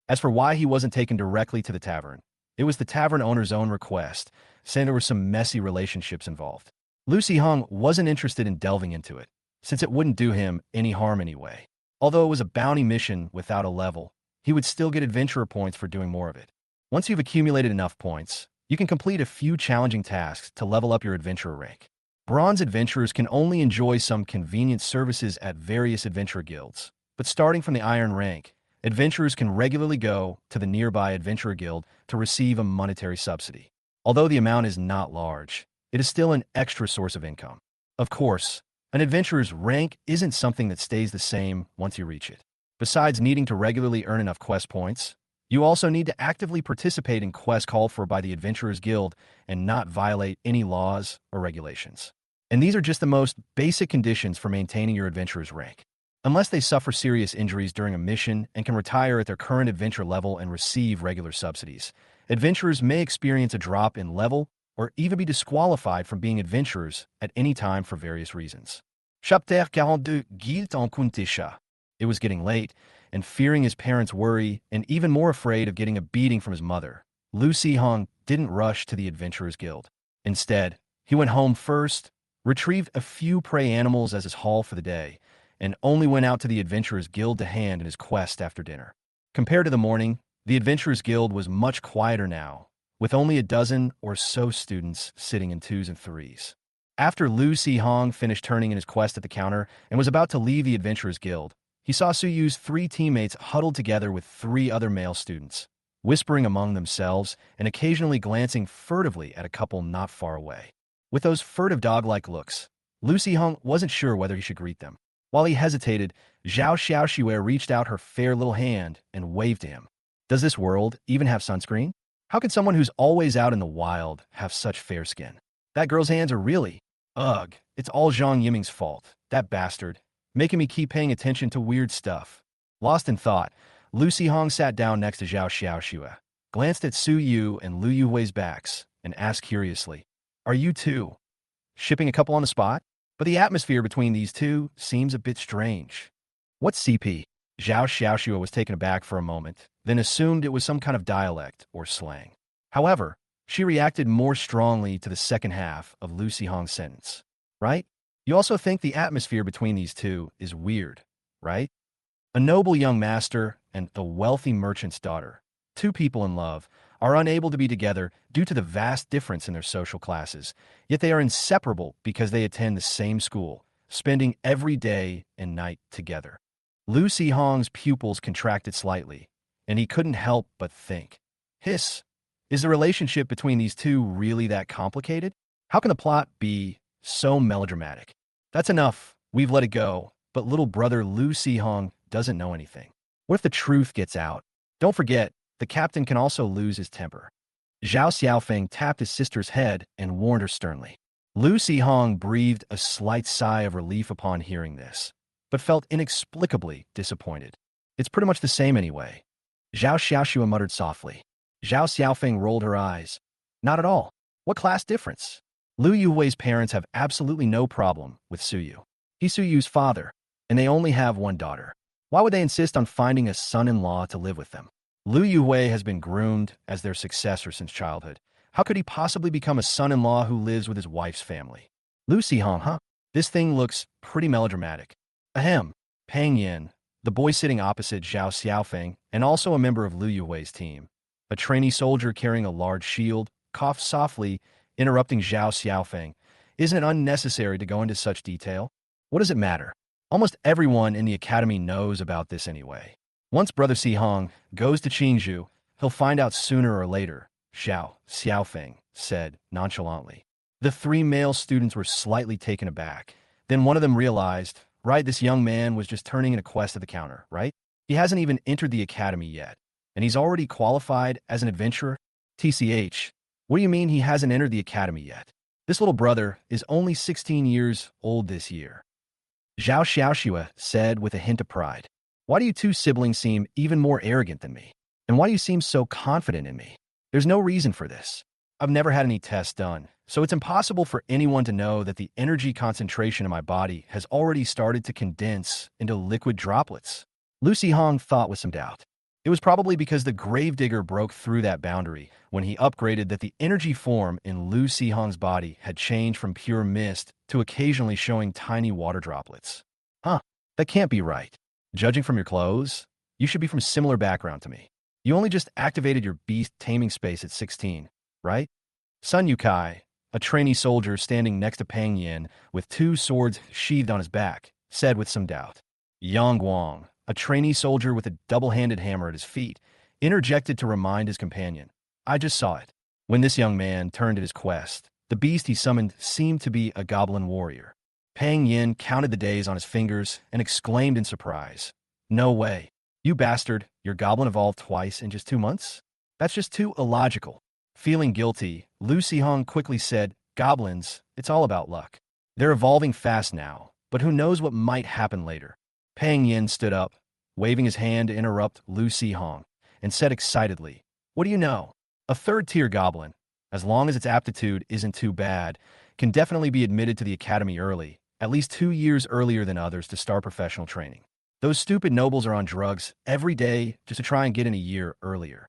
As for why he wasn't taken directly to the tavern, it was the tavern owner's own request, saying there were some messy relationships involved. Lu Hong wasn't interested in delving into it, since it wouldn't do him any harm anyway. Although it was a bounty mission without a level, he would still get adventurer points for doing more of it. Once you've accumulated enough points, you can complete a few challenging tasks to level up your adventurer rank. Bronze adventurers can only enjoy some convenient services at various adventurer guilds, but starting from the iron rank, adventurers can regularly go to the nearby adventurer guild to receive a monetary subsidy. Although the amount is not large, it is still an extra source of income. Of course, an adventurer's rank isn't something that stays the same once you reach it. Besides needing to regularly earn enough quest points, you also need to actively participate in quests called for by the Adventurers Guild and not violate any laws or regulations. And these are just the most basic conditions for maintaining your adventurer's rank. Unless they suffer serious injuries during a mission and can retire at their current adventure level and receive regular subsidies, adventurers may experience a drop in level or even be disqualified from being adventurers at any time for various reasons. Chapter 42 Guild en Kuntisha. It was getting late, and fearing his parents' worry and even more afraid of getting a beating from his mother, Lu Hong didn't rush to the Adventurers Guild. Instead, he went home first, retrieved a few prey animals as his haul for the day, and only went out to the Adventurers Guild to hand in his quest after dinner. Compared to the morning, the Adventurers Guild was much quieter now, with only a dozen or so students sitting in 2s and 3s. After Lu Hong finished turning in his quest at the counter and was about to leave the Adventurers Guild, he saw Su Yu's 3 teammates huddled together with 3 other male students, whispering among themselves and occasionally glancing furtively at a couple not far away. With those furtive dog-like looks, Lu Hong wasn't sure whether he should greet them. While he hesitated, Zhao Xiaoxue reached out her fair little hand and waved to him. Does this world even have sunscreen? How can someone who's always out in the wild have such fair skin? That girl's hands are really... Ugh, it's all Zhang Yiming's fault, that bastard, making me keep paying attention to weird stuff. Lost in thought, Lu Hong sat down next to Zhao Xiaoxue, glanced at Su Yu and Lu Yuhui's backs, and asked curiously, "Are you two shipping a couple on the spot?" But the atmosphere between these two seems a bit strange. What's CP? Zhao Xiaoxue was taken aback for a moment, then assumed it was some kind of dialect or slang. However, she reacted more strongly to the second half of Lu Hong's sentence. Right? You also think the atmosphere between these two is weird, right? A noble young master and a wealthy merchant's daughter, 2 people in love, are unable to be together due to the vast difference in their social classes, yet they are inseparable because they attend the same school, spending every day and night together. Lu Hong's pupils contracted slightly, and he couldn't help but think, hiss, is the relationship between these two really that complicated? How can the plot be so melodramatic? That's enough, we've let it go, but little brother Lu Hong doesn't know anything. What if the truth gets out? Don't forget, the captain can also lose his temper. Zhao Xiaofeng tapped his sister's head and warned her sternly. Lu Hong breathed a slight sigh of relief upon hearing this, but felt inexplicably disappointed. It's pretty much the same anyway. Zhao Xiaoxue muttered softly. Zhao Xiaofeng rolled her eyes. Not at all. What class difference? Lu Yuhui's parents have absolutely no problem with Suyu. He's Suyu's father, and they only have one daughter. Why would they insist on finding a son-in-law to live with them? Lu Yuhui has been groomed as their successor since childhood. How could he possibly become a son-in-law who lives with his wife's family? Lu Sihong, huh? This thing looks pretty melodramatic. Ahem. Pang Yin, the boy sitting opposite Zhao Xiaofeng, and also a member of Lu Yuhui's team. A trainee soldier carrying a large shield, coughed softly, interrupting Zhao Xiaofeng. Isn't it unnecessary to go into such detail? What does it matter? Almost everyone in the academy knows about this anyway. Once Brother Sihong goes to Qingzhou, he'll find out sooner or later, Zhao Xiaofeng said nonchalantly. The three male students were slightly taken aback. Then one of them realized, right, this young man was just turning in a quest at the counter, right? He hasn't even entered the academy yet, and he's already qualified as an adventurer? TCH, what do you mean he hasn't entered the academy yet? This little brother is only 16 years old this year. Zhao Xiaoxue said with a hint of pride. Why do you two siblings seem even more arrogant than me? And why do you seem so confident in me? There's no reason for this. I've never had any tests done, so it's impossible for anyone to know that the energy concentration in my body has already started to condense into liquid droplets. Lu Sihong thought with some doubt. It was probably because the gravedigger broke through that boundary when he upgraded that the energy form in Lu Sihong's body had changed from pure mist to occasionally showing tiny water droplets. Huh, that can't be right. Judging from your clothes, you should be from similar background to me. You only just activated your beast taming space at 16, right? Sun Yukai, a trainee soldier standing next to Pang Yin with two swords sheathed on his back, said with some doubt. Yang Guang, a trainee soldier with a double-handed hammer at his feet, interjected to remind his companion. I just saw it. When this young man turned at his quest, the beast he summoned seemed to be a goblin warrior. Pang Yin counted the days on his fingers and exclaimed in surprise. No way. You bastard, your goblin evolved twice in just 2 months? That's just too illogical. Feeling guilty, Lu Sihong quickly said, Goblins, it's all about luck. They're evolving fast now, but who knows what might happen later. Pang Yin stood up, waving his hand to interrupt Lu Sihong, and said excitedly, What do you know? A third-tier goblin, as long as its aptitude isn't too bad, can definitely be admitted to the academy early, at least 2 years earlier than others to start professional training. Those stupid nobles are on drugs every day just to try and get in a year earlier.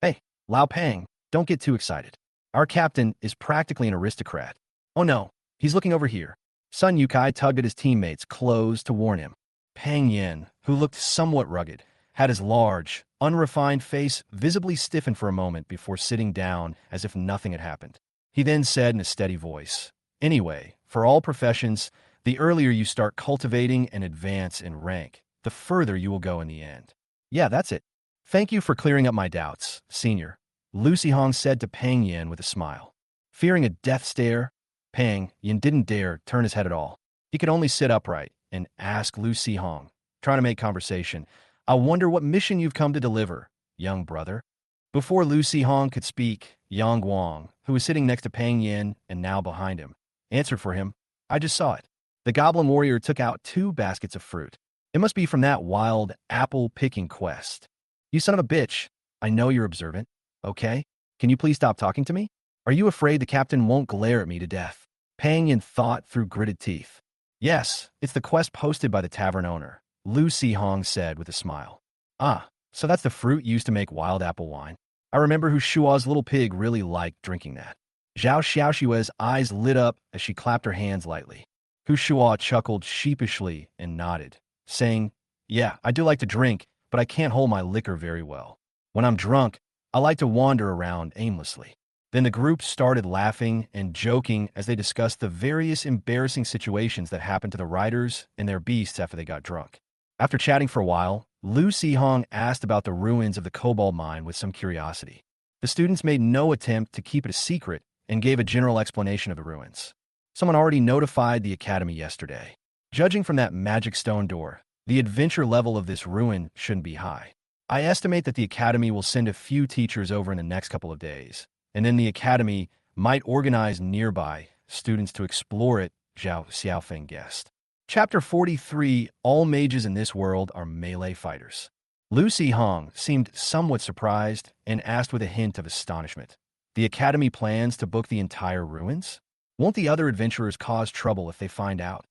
Hey, Lao Pang, don't get too excited. Our captain is practically an aristocrat. Oh no, he's looking over here. Sun Yukai tugged at his teammates' clothes to warn him. Pang Yin, who looked somewhat rugged, had his large, unrefined face visibly stiffen for a moment before sitting down as if nothing had happened. He then said in a steady voice, Anyway, for all professions, the earlier you start cultivating and advance in rank, the further you will go in the end. Yeah, that's it. Thank you for clearing up my doubts, senior, Lu Sihong said to Pang Yin with a smile. Fearing a death stare, Pang Yin didn't dare turn his head at all. He could only sit upright and ask Lu Sihong, trying to make conversation, I wonder what mission you've come to deliver, young brother. Before Lu Sihong could speak, Yang Guang, who was sitting next to Pang Yin and now behind him, answered for him. I just saw it. The goblin warrior took out 2 baskets of fruit. It must be from that wild apple-picking quest. You son of a bitch, I know you're observant. Okay? Can you please stop talking to me? Are you afraid the captain won't glare at me to death? Pang Yin thought through gritted teeth. Yes, it's the quest posted by the tavern owner, Lu Sihong said with a smile. Ah, so that's the fruit used to make wild apple wine. I remember Hu Shua's little pig really liked drinking that. Zhao Xiaoxue's eyes lit up as she clapped her hands lightly. Hu Shua chuckled sheepishly and nodded, saying, Yeah, I do like to drink, but I can't hold my liquor very well. When I'm drunk, I like to wander around aimlessly. Then the group started laughing and joking as they discussed the various embarrassing situations that happened to the riders and their beasts after they got drunk. After chatting for a while, Lu Sihong asked about the ruins of the cobalt mine with some curiosity. The students made no attempt to keep it a secret and gave a general explanation of the ruins. Someone already notified the academy yesterday. Judging from that magic stone door, the adventure level of this ruin shouldn't be high. I estimate that the academy will send a few teachers over in the next couple of days, and then the academy might organize nearby students to explore it, Zhao Xiaofeng guessed. Chapter 43, All mages in this world are melee fighters. Lu Sihong seemed somewhat surprised and asked with a hint of astonishment. The academy plans to book the entire ruins? Won't the other adventurers cause trouble if they find out?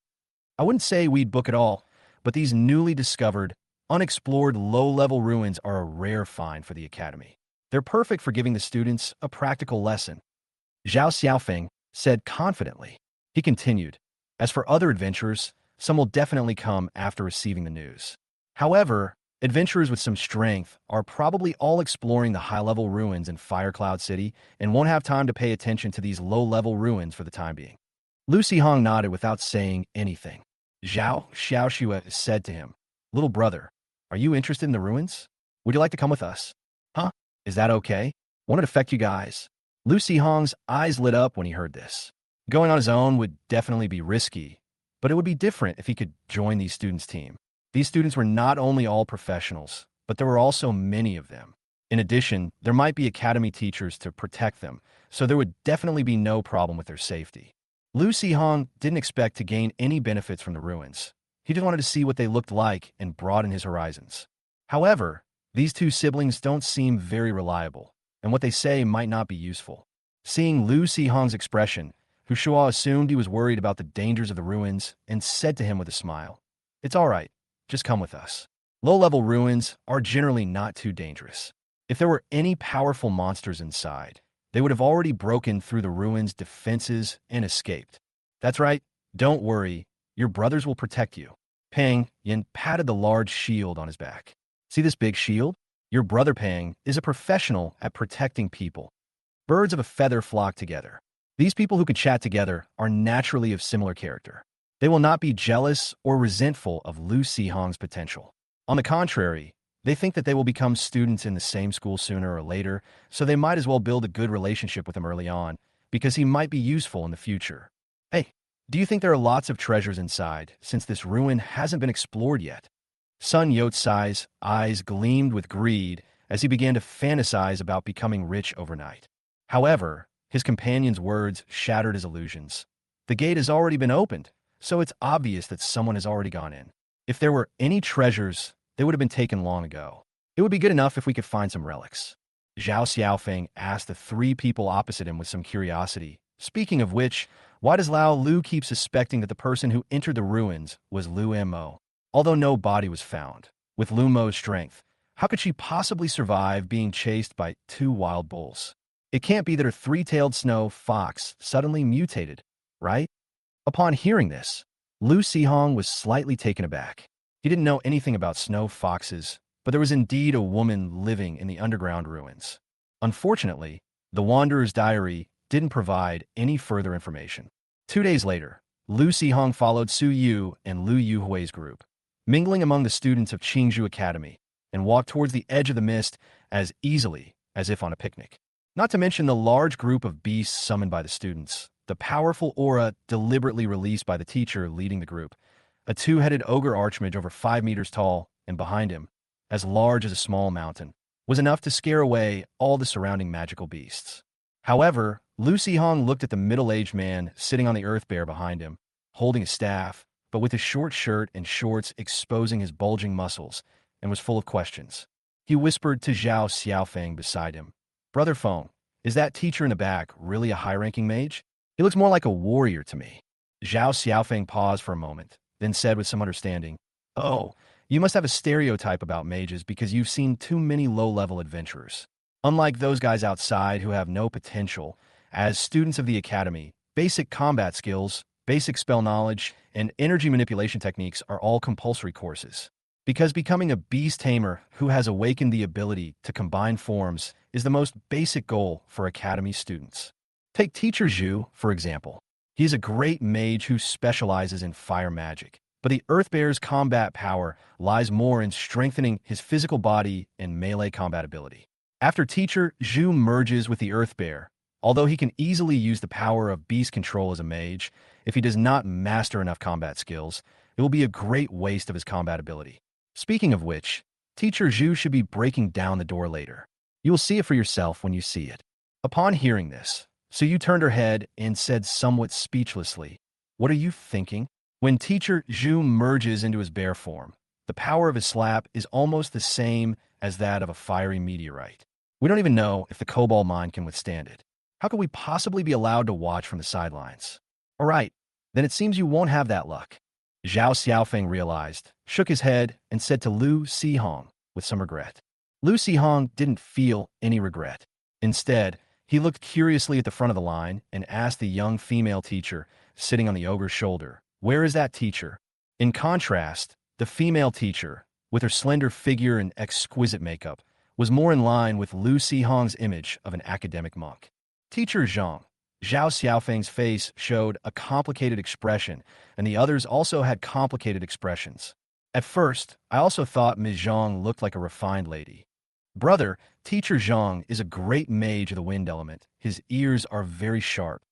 I wouldn't say we'd book at all, but these newly discovered, unexplored low-level ruins are a rare find for the Academy. They're perfect for giving the students a practical lesson. Zhao Xiaofeng said confidently. He continued, as for other adventurers, some will definitely come after receiving the news. However, adventurers with some strength are probably all exploring the high-level ruins in Firecloud City and won't have time to pay attention to these low-level ruins for the time being. Lucy Hong nodded without saying anything. Zhao Xiaoxue said to him, "Little brother, are you interested in the ruins? Would you like to come with us?" "Huh? Is that okay? Won't it affect you guys?" Lucy Hong's eyes lit up when he heard this. Going on his own would definitely be risky, but it would be different if he could join these students' team. These students were not only all professionals, but there were also many of them. In addition, there might be academy teachers to protect them, so there would definitely be no problem with their safety. Lu Sihong didn't expect to gain any benefits from the ruins. He just wanted to see what they looked like and broaden his horizons. However, these two siblings don't seem very reliable, and what they say might not be useful. Seeing Lu Sihong's expression, Hushua assumed he was worried about the dangers of the ruins and said to him with a smile, "It's all right, just come with us. Low-level ruins are generally not too dangerous. If there were any powerful monsters inside, they would have already broken through the ruins' defenses and escaped. That's right, don't worry, your brothers will protect you." Pang Yin patted the large shield on his back. "See this big shield? Your brother Pang is a professional at protecting people. Birds of a feather flock together. These people who can chat together are naturally of similar character. They will not be jealous or resentful of Lu Sihong's potential. On the contrary, they think that they will become students in the same school sooner or later, so they might as well build a good relationship with him early on, because he might be useful in the future. Hey, do you think there are lots of treasures inside, since this ruin hasn't been explored yet?" Sun Yotsai's eyes gleamed with greed as he began to fantasize about becoming rich overnight. However, his companion's words shattered his illusions. The gate has already been opened, so it's obvious that someone has already gone in. If there were any treasures, they would have been taken long ago. It would be good enough if we could find some relics. Zhao Xiaofeng asked the three people opposite him with some curiosity. Speaking of which, why does Lao Lu keep suspecting that the person who entered the ruins was Lu Mo? Although no body was found, with Lu Mo's strength, how could she possibly survive being chased by two wild bulls? It can't be that her three-tailed snow fox suddenly mutated, right? Upon hearing this, Lu Sihong was slightly taken aback. He didn't know anything about snow foxes, but there was indeed a woman living in the underground ruins. Unfortunately, the Wanderer's diary didn't provide any further information. 2 days later, Lu Sihong followed Su Yu and Lu Yuhui's group, mingling among the students of Qingzhou Academy, and walked towards the edge of the mist as easily as if on a picnic. Not to mention the large group of beasts summoned by the students, the powerful aura deliberately released by the teacher leading the group, a two-headed ogre archmage over 5 meters tall, and behind him, as large as a small mountain, was enough to scare away all the surrounding magical beasts. However, Lu Sihong looked at the middle-aged man sitting on the earth bear behind him, holding a staff, but with his short shirt and shorts exposing his bulging muscles, and was full of questions. He whispered to Zhao Xiaofeng beside him, "Brother Feng, is that teacher in the back really a high-ranking mage? He looks more like a warrior to me." Zhao Xiaofeng paused for a moment, then said with some understanding, "Oh, you must have a stereotype about mages because you've seen too many low-level adventurers. Unlike those guys outside who have no potential, as students of the academy, basic combat skills, basic spell knowledge, and energy manipulation techniques are all compulsory courses. Because becoming a beast tamer who has awakened the ability to combine forms is the most basic goal for academy students. Take Teacher Zhu, for example. He is a great mage who specializes in fire magic, but the Earth Bear's combat power lies more in strengthening his physical body and melee combat ability. After Teacher Zhu merges with the Earth Bear, although he can easily use the power of beast control as a mage, if he does not master enough combat skills, it will be a great waste of his combat ability. Speaking of which, Teacher Zhu should be breaking down the door later. You will see it for yourself when you see it." Upon hearing this, Suyu turned her head and said somewhat speechlessly, "What are you thinking?" When Teacher Zhu merges into his bear form, the power of his slap is almost the same as that of a fiery meteorite. We don't even know if the Cobalt Mine can withstand it. How could we possibly be allowed to watch from the sidelines? All right, then it seems you won't have that luck. Zhao Xiaofeng realized, shook his head, and said to Lu Sihong with some regret. Lu Sihong didn't feel any regret. Instead, he looked curiously at the front of the line and asked the young female teacher sitting on the ogre's shoulder, "Where is that teacher?" In contrast, the female teacher, with her slender figure and exquisite makeup, was more in line with Lu Sihong's image of an academic monk. Teacher Zhang. Zhao Xiaofeng's face showed a complicated expression, and the others also had complicated expressions. At first, I also thought Ms. Zhang looked like a refined lady. Brother, Teacher Zhang is a great mage of the wind element. His ears are very sharp.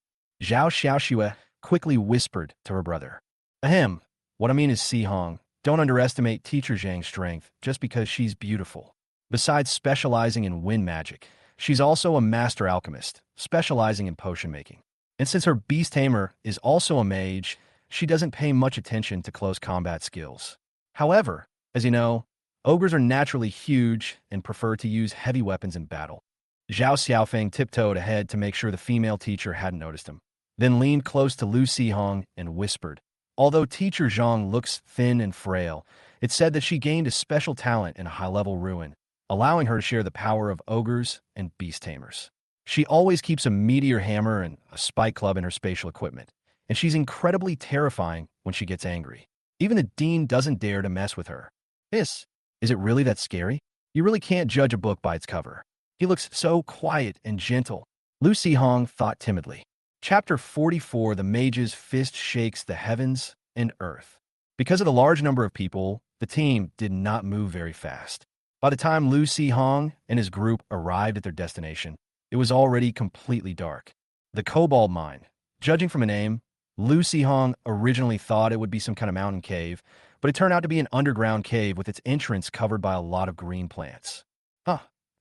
Zhao Xiaoxue quickly whispered to her brother. Ahem, what I mean is Sihong, don't underestimate Teacher Zhang's strength just because she's beautiful. Besides specializing in wind magic, she's also a master alchemist, specializing in potion making. And since her beast tamer is also a mage, she doesn't pay much attention to close combat skills. However, as you know, ogres are naturally huge and prefer to use heavy weapons in battle. Zhao Xiaofeng tiptoed ahead to make sure the female teacher hadn't noticed him, then leaned close to Lu Sihong and whispered. Although Teacher Zhang looks thin and frail, it's said that she gained a special talent in a high-level ruin, allowing her to share the power of ogres and beast tamers. She always keeps a meteor hammer and a spike club in her spatial equipment, and she's incredibly terrifying when she gets angry. Even the dean doesn't dare to mess with her. Is it really that scary? You really can't judge a book by its cover. He looks so quiet and gentle. Lu Sihong thought timidly. Chapter 44, The Mage's Fist Shakes the Heavens and Earth. Because of the large number of people, the team did not move very fast. By the time Lu Sihong and his group arrived at their destination, it was already completely dark. The Kobold Mine. Judging from a name, Lu Sihong originally thought it would be some kind of mountain cave, but it turned out to be an underground cave with its entrance covered by a lot of green plants.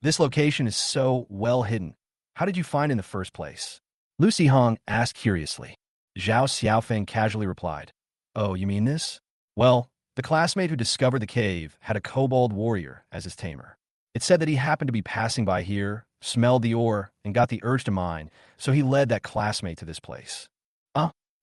This location is so well hidden. How did you find it in the first place? Lu Sihong asked curiously. Zhao Xiaofeng casually replied, Oh, you mean this? Well, the classmate who discovered the cave had a kobold warrior as his tamer. It said that he happened to be passing by here, smelled the ore, and got the urge to mine, so he led that classmate to this place.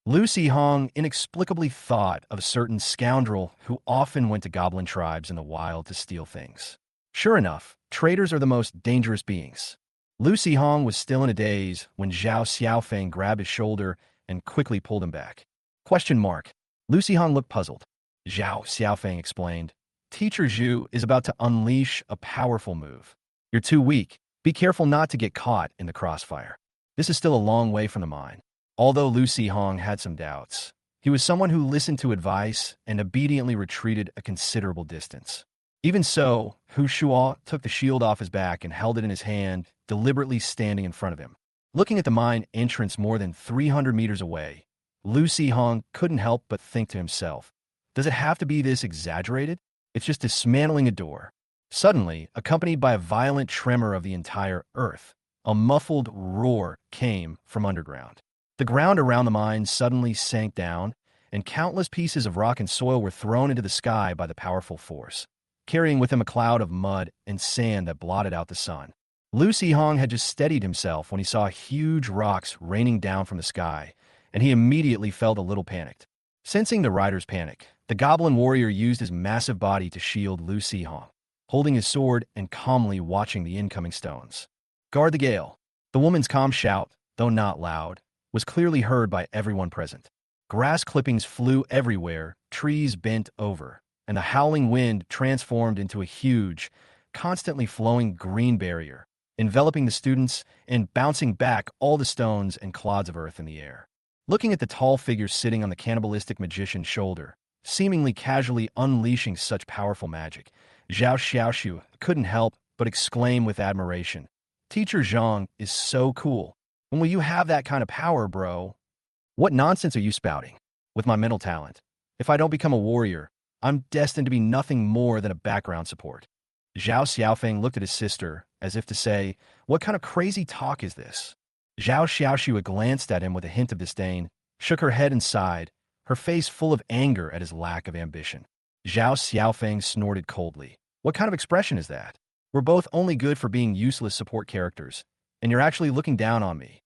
Lu Sihong inexplicably thought of a certain scoundrel who often went to goblin tribes in the wild to steal things. Sure enough, traders are the most dangerous beings. Lu Sihong was still in a daze when Zhao Xiaofeng grabbed his shoulder and quickly pulled him back. Question mark. Lu Sihong looked puzzled. Zhao Xiaofeng explained, Teacher Zhu is about to unleash a powerful move. You're too weak. Be careful not to get caught in the crossfire. This is still a long way from the mine. Although Lu Sihong had some doubts, he was someone who listened to advice and obediently retreated a considerable distance. Even so, Hu Shuo took the shield off his back and held it in his hand, deliberately standing in front of him. Looking at the mine entrance more than 300 meters away, Lu Sihong couldn't help but think to himself, does it have to be this exaggerated? It's just dismantling a door. Suddenly, accompanied by a violent tremor of the entire earth, a muffled roar came from underground. The ground around the mine suddenly sank down, and countless pieces of rock and soil were thrown into the sky by the powerful force, carrying with him a cloud of mud and sand that blotted out the sun. Lu Sihong had just steadied himself when he saw huge rocks raining down from the sky, and he immediately felt a little panicked. Sensing the rider's panic, the goblin warrior used his massive body to shield Lu Sihong, holding his sword and calmly watching the incoming stones. Guard the gale. The woman's calm shout, though not loud, was clearly heard by everyone present. Grass clippings flew everywhere, trees bent over, and the howling wind transformed into a huge, constantly flowing green barrier, enveloping the students and bouncing back all the stones and clods of earth in the air. Looking at the tall figure sitting on the cannibalistic magician's shoulder, seemingly casually unleashing such powerful magic, Zhao Xiaoxu couldn't help but exclaim with admiration, Teacher Zhang is so cool. When will you have that kind of power, bro? What nonsense are you spouting? With my mental talent, if I don't become a warrior, I'm destined to be nothing more than a background support. Zhao Xiaofeng looked at his sister as if to say, what kind of crazy talk is this? Zhao Xiaoxue glanced at him with a hint of disdain, shook her head and sighed, her face full of anger at his lack of ambition. Zhao Xiaofeng snorted coldly. What kind of expression is that? We're both only good for being useless support characters, and you're actually looking down on me.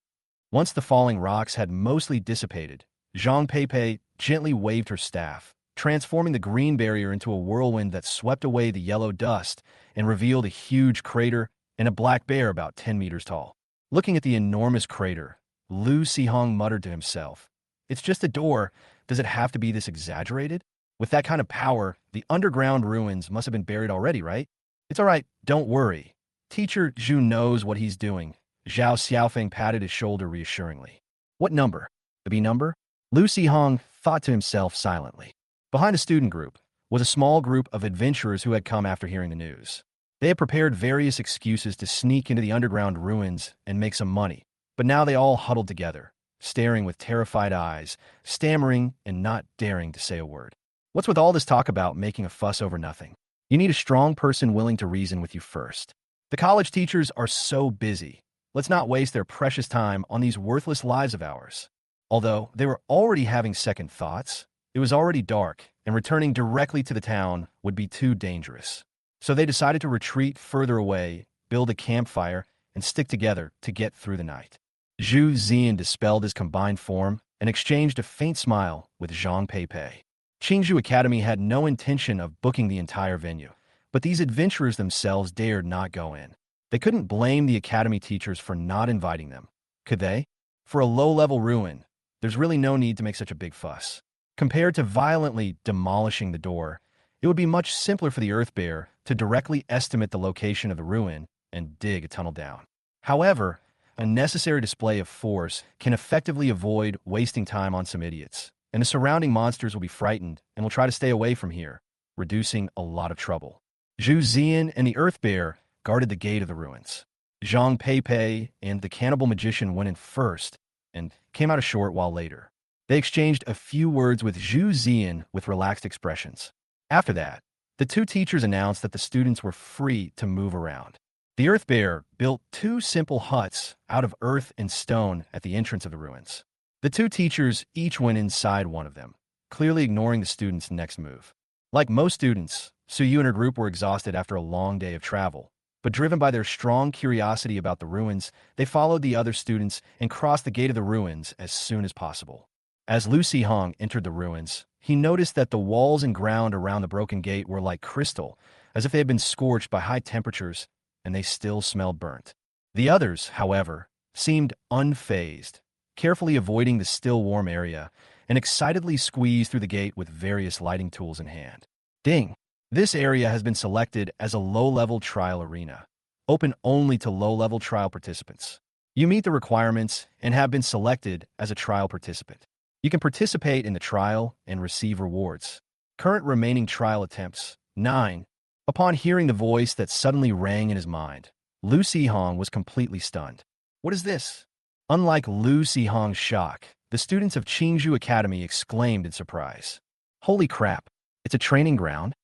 Once the falling rocks had mostly dissipated, Zhang Peipei gently waved her staff, transforming the green barrier into a whirlwind that swept away the yellow dust and revealed a huge crater and a black bear about 10 meters tall. Looking at the enormous crater, Lu Sihong muttered to himself, "It's just a door. Does it have to be this exaggerated? With that kind of power, the underground ruins must have been buried already, right? It's all right, don't worry. Teacher Zhu knows what he's doing." Zhao Xiaofeng patted his shoulder reassuringly. "What number? The B number?" Lu Sihong thought to himself silently. Behind the student group was a small group of adventurers who had come after hearing the news. They had prepared various excuses to sneak into the underground ruins and make some money, but now they all huddled together, staring with terrified eyes, stammering and not daring to say a word. What's with all this talk about making a fuss over nothing? You need a strong person willing to reason with you first. The college teachers are so busy. Let's not waste their precious time on these worthless lies of ours. Although they were already having second thoughts, it was already dark, and returning directly to the town would be too dangerous. So they decided to retreat further away, build a campfire, and stick together to get through the night. Zhu Zian dispelled his combined form and exchanged a faint smile with Zhang Peipei. Qingzhou Academy had no intention of booking the entire venue, but these adventurers themselves dared not go in. They couldn't blame the academy teachers for not inviting them, could they? For a low-level ruin, there's really no need to make such a big fuss. Compared to violently demolishing the door, it would be much simpler for the Earth Bear to directly estimate the location of the ruin and dig a tunnel down. However, a necessary display of force can effectively avoid wasting time on some idiots, and the surrounding monsters will be frightened and will try to stay away from here, reducing a lot of trouble. Zhu Zian and the Earth Bear guarded the gate of the ruins. Zhang Peipei and the cannibal magician went in first and came out a short while later. They exchanged a few words with Zhu Zian with relaxed expressions. After that, the two teachers announced that the students were free to move around. The Earth Bear built two simple huts out of earth and stone at the entrance of the ruins. The two teachers each went inside one of them, clearly ignoring the students' next move. Like most students, Suyu and her group were exhausted after a long day of travel, but driven by their strong curiosity about the ruins, they followed the other students and crossed the gate of the ruins as soon as possible. As Lu Sihong entered the ruins, he noticed that the walls and ground around the broken gate were like crystal, as if they had been scorched by high temperatures, and they still smelled burnt. The others, however, seemed unfazed, carefully avoiding the still warm area, and excitedly squeezed through the gate with various lighting tools in hand. Ding! This area has been selected as a low-level trial arena, open only to low-level trial participants. You meet the requirements and have been selected as a trial participant. You can participate in the trial and receive rewards. Current remaining trial attempts, 9. Upon hearing the voice that suddenly rang in his mind, Lu Sihong was completely stunned. What is this? Unlike Lu Sihong's shock, the students of Qingzhou Academy exclaimed in surprise. Holy crap, it's a training ground?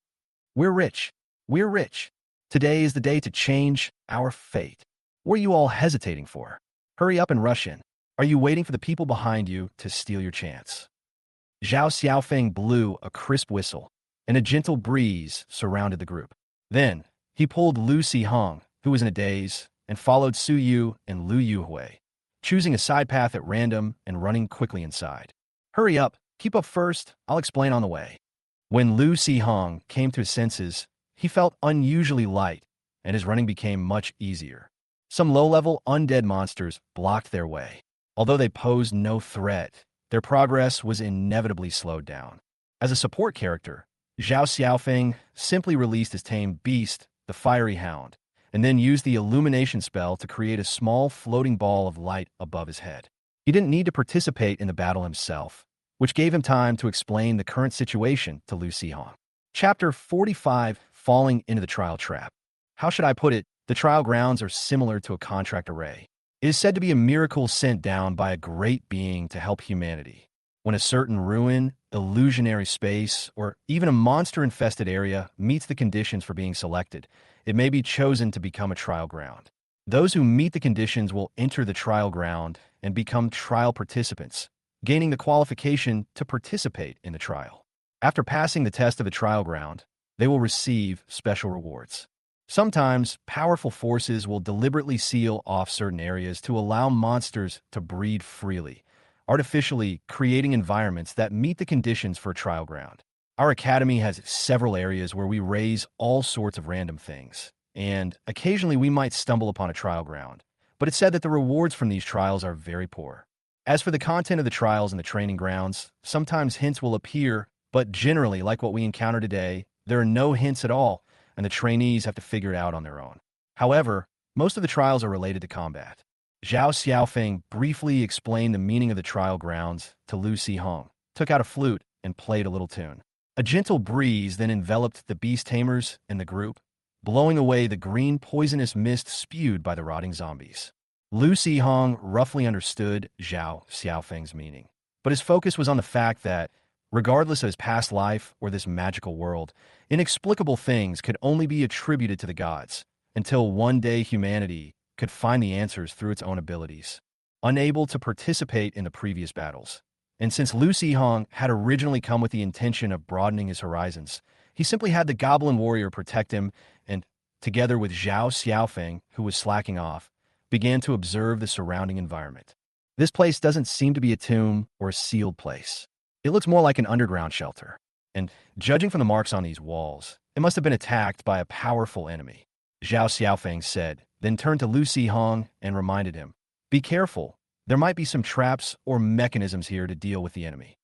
We're rich. We're rich. Today is the day to change our fate. What are you all hesitating for? Hurry up and rush in. Are you waiting for the people behind you to steal your chance? Zhao Xiaofeng blew a crisp whistle, and a gentle breeze surrounded the group. Then, he pulled Lu Sihong, who was in a daze, and followed Su Yu and Lu Yuhui, choosing a side path at random and running quickly inside. Hurry up, keep up first, I'll explain on the way. When Lu Sihong came to his senses, he felt unusually light, and his running became much easier. Some low-level undead monsters blocked their way. Although they posed no threat, their progress was inevitably slowed down. As a support character, Zhao Xiaofeng simply released his tame beast, the Fiery Hound, and then used the illumination spell to create a small floating ball of light above his head. He didn't need to participate in the battle himself, which gave him time to explain the current situation to Lu Sihong. Chapter 45, Falling into the Trial Trap. How should I put it? The trial grounds are similar to a contract array. It is said to be a miracle sent down by a great being to help humanity. When a certain ruin, illusionary space, or even a monster-infested area meets the conditions for being selected, it may be chosen to become a trial ground. Those who meet the conditions will enter the trial ground and become trial participants, gaining the qualification to participate in the trial. After passing the test of the trial ground, they will receive special rewards. Sometimes, powerful forces will deliberately seal off certain areas to allow monsters to breed freely, artificially creating environments that meet the conditions for a trial ground. Our academy has several areas where we raise all sorts of random things, and occasionally we might stumble upon a trial ground, but it's said that the rewards from these trials are very poor. As for the content of the trials and the training grounds, sometimes hints will appear, but generally, like what we encounter today, there are no hints at all, and the trainees have to figure it out on their own. However, most of the trials are related to combat. Zhao Xiaofeng briefly explained the meaning of the trial grounds to Lu Hong, took out a flute, and played a little tune. A gentle breeze then enveloped the beast tamers and the group, blowing away the green poisonous mist spewed by the rotting zombies. Lu Hong roughly understood Zhao Xiaofeng's meaning, but his focus was on the fact that, regardless of his past life or this magical world, inexplicable things could only be attributed to the gods, until one day humanity could find the answers through its own abilities. Unable to participate in the previous battles, and since Lu Hong had originally come with the intention of broadening his horizons, he simply had the Goblin warrior protect him and, together with Zhao Xiaofeng, who was slacking off, began to observe the surrounding environment. This place doesn't seem to be a tomb or a sealed place. It looks more like an underground shelter, and judging from the marks on these walls, it must have been attacked by a powerful enemy, Zhao Xiaofeng said, then turned to Lu Hong and reminded him, "Be careful, there might be some traps or mechanisms here to deal with the enemy."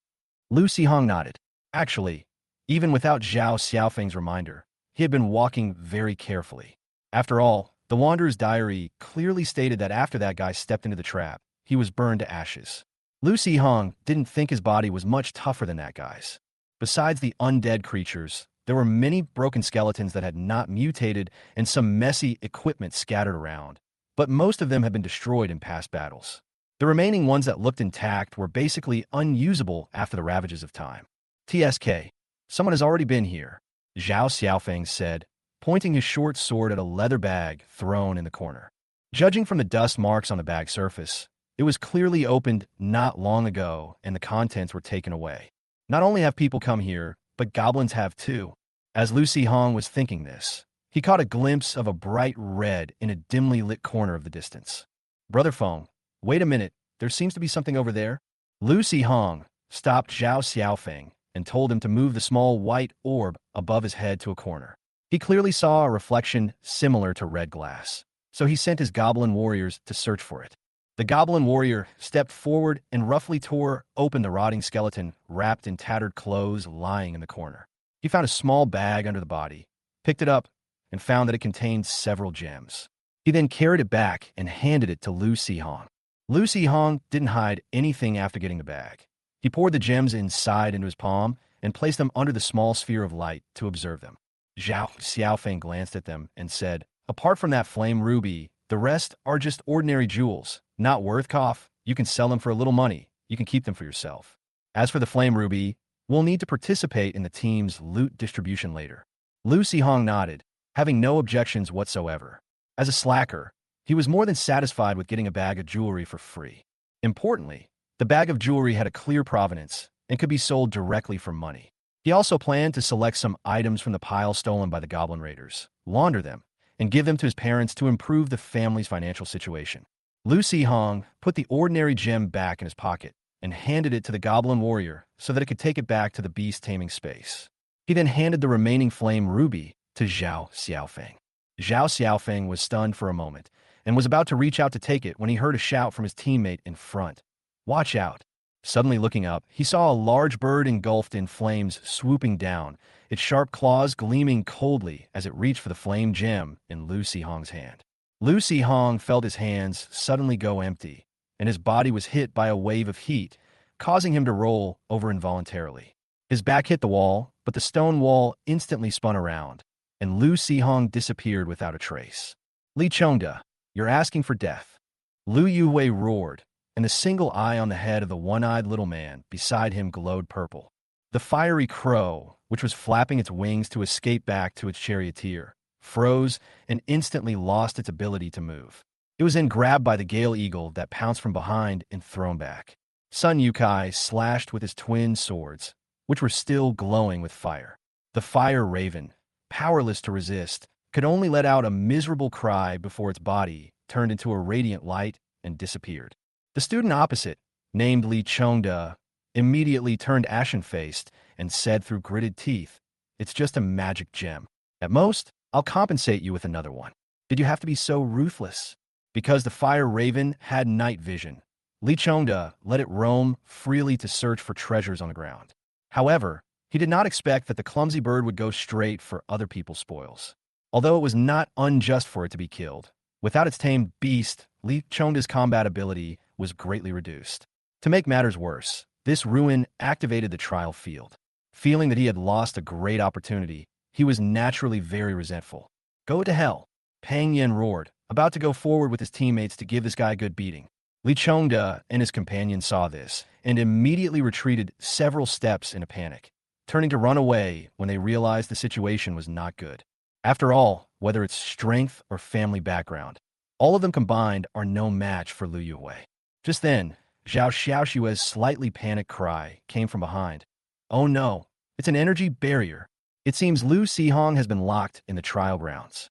Lu Hong nodded. Actually, even without Zhao Xiaofeng's reminder, he had been walking very carefully. After all, the Wanderer's diary clearly stated that after that guy stepped into the trap, he was burned to ashes. Lu Hong didn't think his body was much tougher than that guy's. Besides the undead creatures, there were many broken skeletons that had not mutated and some messy equipment scattered around, but most of them had been destroyed in past battles. The remaining ones that looked intact were basically unusable after the ravages of time. "TSK, someone has already been here," Zhao Xiaofeng said, pointing his short sword at a leather bag thrown in the corner. Judging from the dust marks on the bag's surface, it was clearly opened not long ago and the contents were taken away. Not only have people come here, but goblins have too. As Lu Hong was thinking this, he caught a glimpse of a bright red in a dimly lit corner of the distance. "Brother Feng, wait a minute, there seems to be something over there." Lu Hong stopped Zhao Xiaofeng and told him to move the small white orb above his head to a corner. He clearly saw a reflection similar to red glass, so he sent his goblin warriors to search for it. The goblin warrior stepped forward and roughly tore open the rotting skeleton wrapped in tattered clothes lying in the corner. He found a small bag under the body, picked it up, and found that it contained several gems. He then carried it back and handed it to Lu Hong. Lu Hong didn't hide anything after getting the bag. He poured the gems inside into his palm and placed them under the small sphere of light to observe them. Zhao Xiaofeng glanced at them and said, "Apart from that flame ruby, the rest are just ordinary jewels, not worth cough. You can sell them for a little money. You can keep them for yourself. As for the flame ruby, we'll need to participate in the team's loot distribution later." Lu Hong nodded, having no objections whatsoever. As a slacker, he was more than satisfied with getting a bag of jewelry for free. Importantly, the bag of jewelry had a clear provenance and could be sold directly for money. He also planned to select some items from the pile stolen by the Goblin Raiders, launder them, and give them to his parents to improve the family's financial situation. Lu Hong put the ordinary gem back in his pocket and handed it to the Goblin Warrior so that it could take it back to the beast-taming space. He then handed the remaining flame ruby to Zhao Xiaofeng. Zhao Xiaofeng was stunned for a moment and was about to reach out to take it when he heard a shout from his teammate in front. "Watch out." Suddenly looking up, he saw a large bird engulfed in flames swooping down, its sharp claws gleaming coldly as it reached for the flame gem in Lu Hong's hand. Lu Hong felt his hands suddenly go empty, and his body was hit by a wave of heat, causing him to roll over involuntarily. His back hit the wall, but the stone wall instantly spun around, and Lu Hong disappeared without a trace. "Li Chongda, you're asking for death." Lu Yuhui roared, and the single eye on the head of the one-eyed little man beside him glowed purple. The fiery crow, which was flapping its wings to escape back to its charioteer, froze and instantly lost its ability to move. It was then grabbed by the Gale Eagle that pounced from behind and thrown back. Sun Yukai slashed with his twin swords, which were still glowing with fire. The fire raven, powerless to resist, could only let out a miserable cry before its body turned into a radiant light and disappeared. The student opposite, named Li Chongda, immediately turned ashen-faced and said through gritted teeth, "It's just a magic gem. At most, I'll compensate you with another one. Did you have to be so ruthless?" Because the fire raven had night vision, Li Chongda let it roam freely to search for treasures on the ground. However, he did not expect that the clumsy bird would go straight for other people's spoils. Although it was not unjust for it to be killed, without its tamed beast, Li Chongda's combat ability was greatly reduced. To make matters worse, this ruin activated the trial field. Feeling that he had lost a great opportunity, he was naturally very resentful. "Go to hell," Pang Yen roared, about to go forward with his teammates to give this guy a good beating. Li Chongda and his companion saw this and immediately retreated several steps in a panic, turning to run away when they realized the situation was not good. After all, whether it's strength or family background, all of them combined are no match for Lu Yuhui. Just then, Zhao Xiaoxue's slightly panicked cry came from behind. "Oh no, it's an energy barrier." It seems Lu Sihong has been locked in the trial grounds.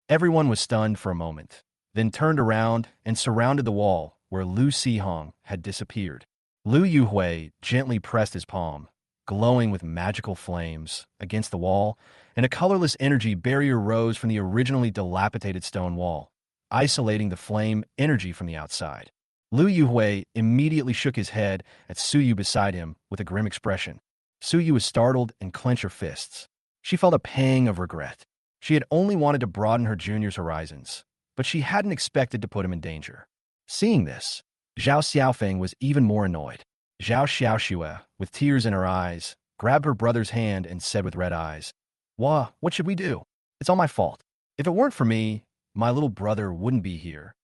Everyone was stunned for a moment, then turned around and surrounded the wall where Lu Sihong had disappeared. Lu Yuhui gently pressed his palm, glowing with magical flames, against the wall, and a colorless energy barrier rose from the originally dilapidated stone wall, isolating the flame energy from the outside. Lu Yuhui immediately shook his head at Suyu beside him with a grim expression. Suyu was startled and clenched her fists. She felt a pang of regret. She had only wanted to broaden her junior's horizons, but she hadn't expected to put him in danger. Seeing this, Zhao Xiaofeng was even more annoyed. Zhao Xiaoxue, with tears in her eyes, grabbed her brother's hand and said with red eyes, What should we do? It's all my fault. If it weren't for me, my little brother wouldn't be here."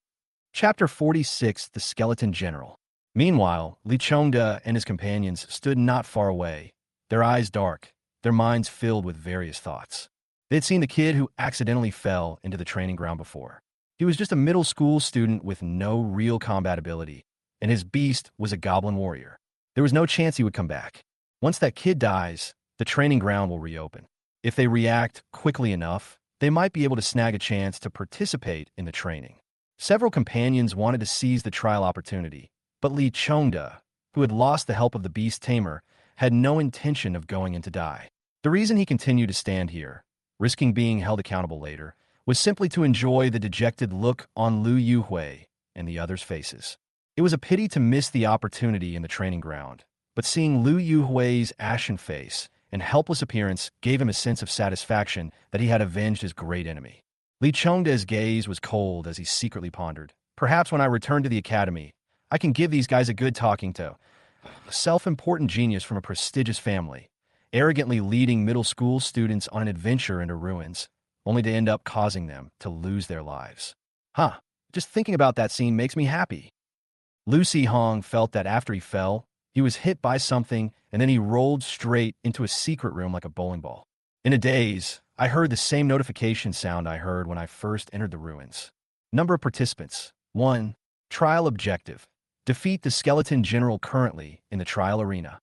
Chapter 46, The Skeleton General. Meanwhile, Li Chongda and his companions stood not far away, their eyes dark, their minds filled with various thoughts. They had seen the kid who accidentally fell into the training ground before. He was just a middle school student with no real combat ability, and his beast was a goblin warrior. There was no chance he would come back. Once that kid dies, the training ground will reopen. If they react quickly enough, they might be able to snag a chance to participate in the training. Several companions wanted to seize the trial opportunity, but Li Chongda, who had lost the help of the beast tamer, had no intention of going in to die. The reason he continued to stand here, risking being held accountable later, was simply to enjoy the dejected look on Lu Yuhui and the others' faces. It was a pity to miss the opportunity in the training ground, but seeing Lu Yuhui's ashen face and helpless appearance gave him a sense of satisfaction that he had avenged his great enemy. Li Chongda's gaze was cold as he secretly pondered, "Perhaps when I return to the academy, I can give these guys a good talking to." A self-important genius from a prestigious family, arrogantly leading middle school students on an adventure into ruins, only to end up causing them to lose their lives. Just thinking about that scene makes me happy. Lu Sihong felt that after he fell, he was hit by something and then he rolled straight into a secret room like a bowling ball. In a daze, I heard the same notification sound I heard when I first entered the ruins. Number of participants: 1. Trial objective: defeat the skeleton general currently in the trial arena.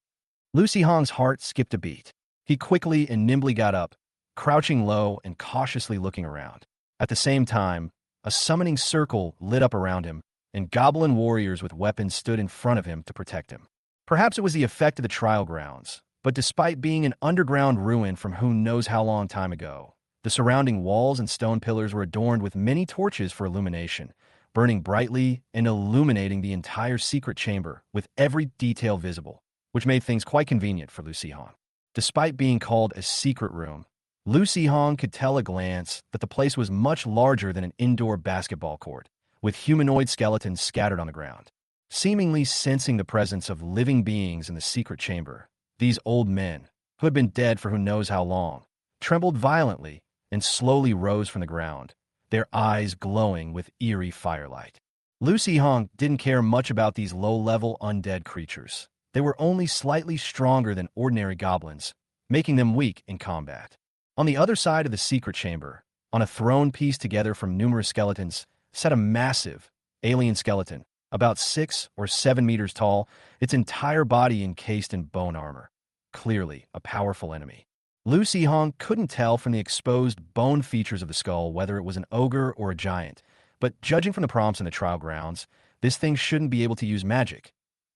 Lu Sihong's heart skipped a beat. He quickly and nimbly got up, crouching low and cautiously looking around. At the same time, a summoning circle lit up around him, and goblin warriors with weapons stood in front of him to protect him. Perhaps it was the effect of the trial grounds, but despite being an underground ruin from who knows how long time ago, the surrounding walls and stone pillars were adorned with many torches for illumination, burning brightly and illuminating the entire secret chamber with every detail visible, which made things quite convenient for Lu Sihong. Despite being called a secret room, Lu Sihong could tell at a glance that the place was much larger than an indoor basketball court, with humanoid skeletons scattered on the ground. Seemingly sensing the presence of living beings in the secret chamber, these old men, who had been dead for who knows how long, trembled violently and slowly rose from the ground, their eyes glowing with eerie firelight. Lu Sihong didn't care much about these low-level undead creatures. They were only slightly stronger than ordinary goblins, making them weak in combat. On the other side of the secret chamber, on a throne pieced together from numerous skeletons, sat a massive, alien skeleton, about 6 or 7 meters tall, its entire body encased in bone armor. Clearly, a powerful enemy. Lucy Hong couldn't tell from the exposed bone features of the skull whether it was an ogre or a giant, but judging from the prompts in the trial grounds, this thing shouldn't be able to use magic,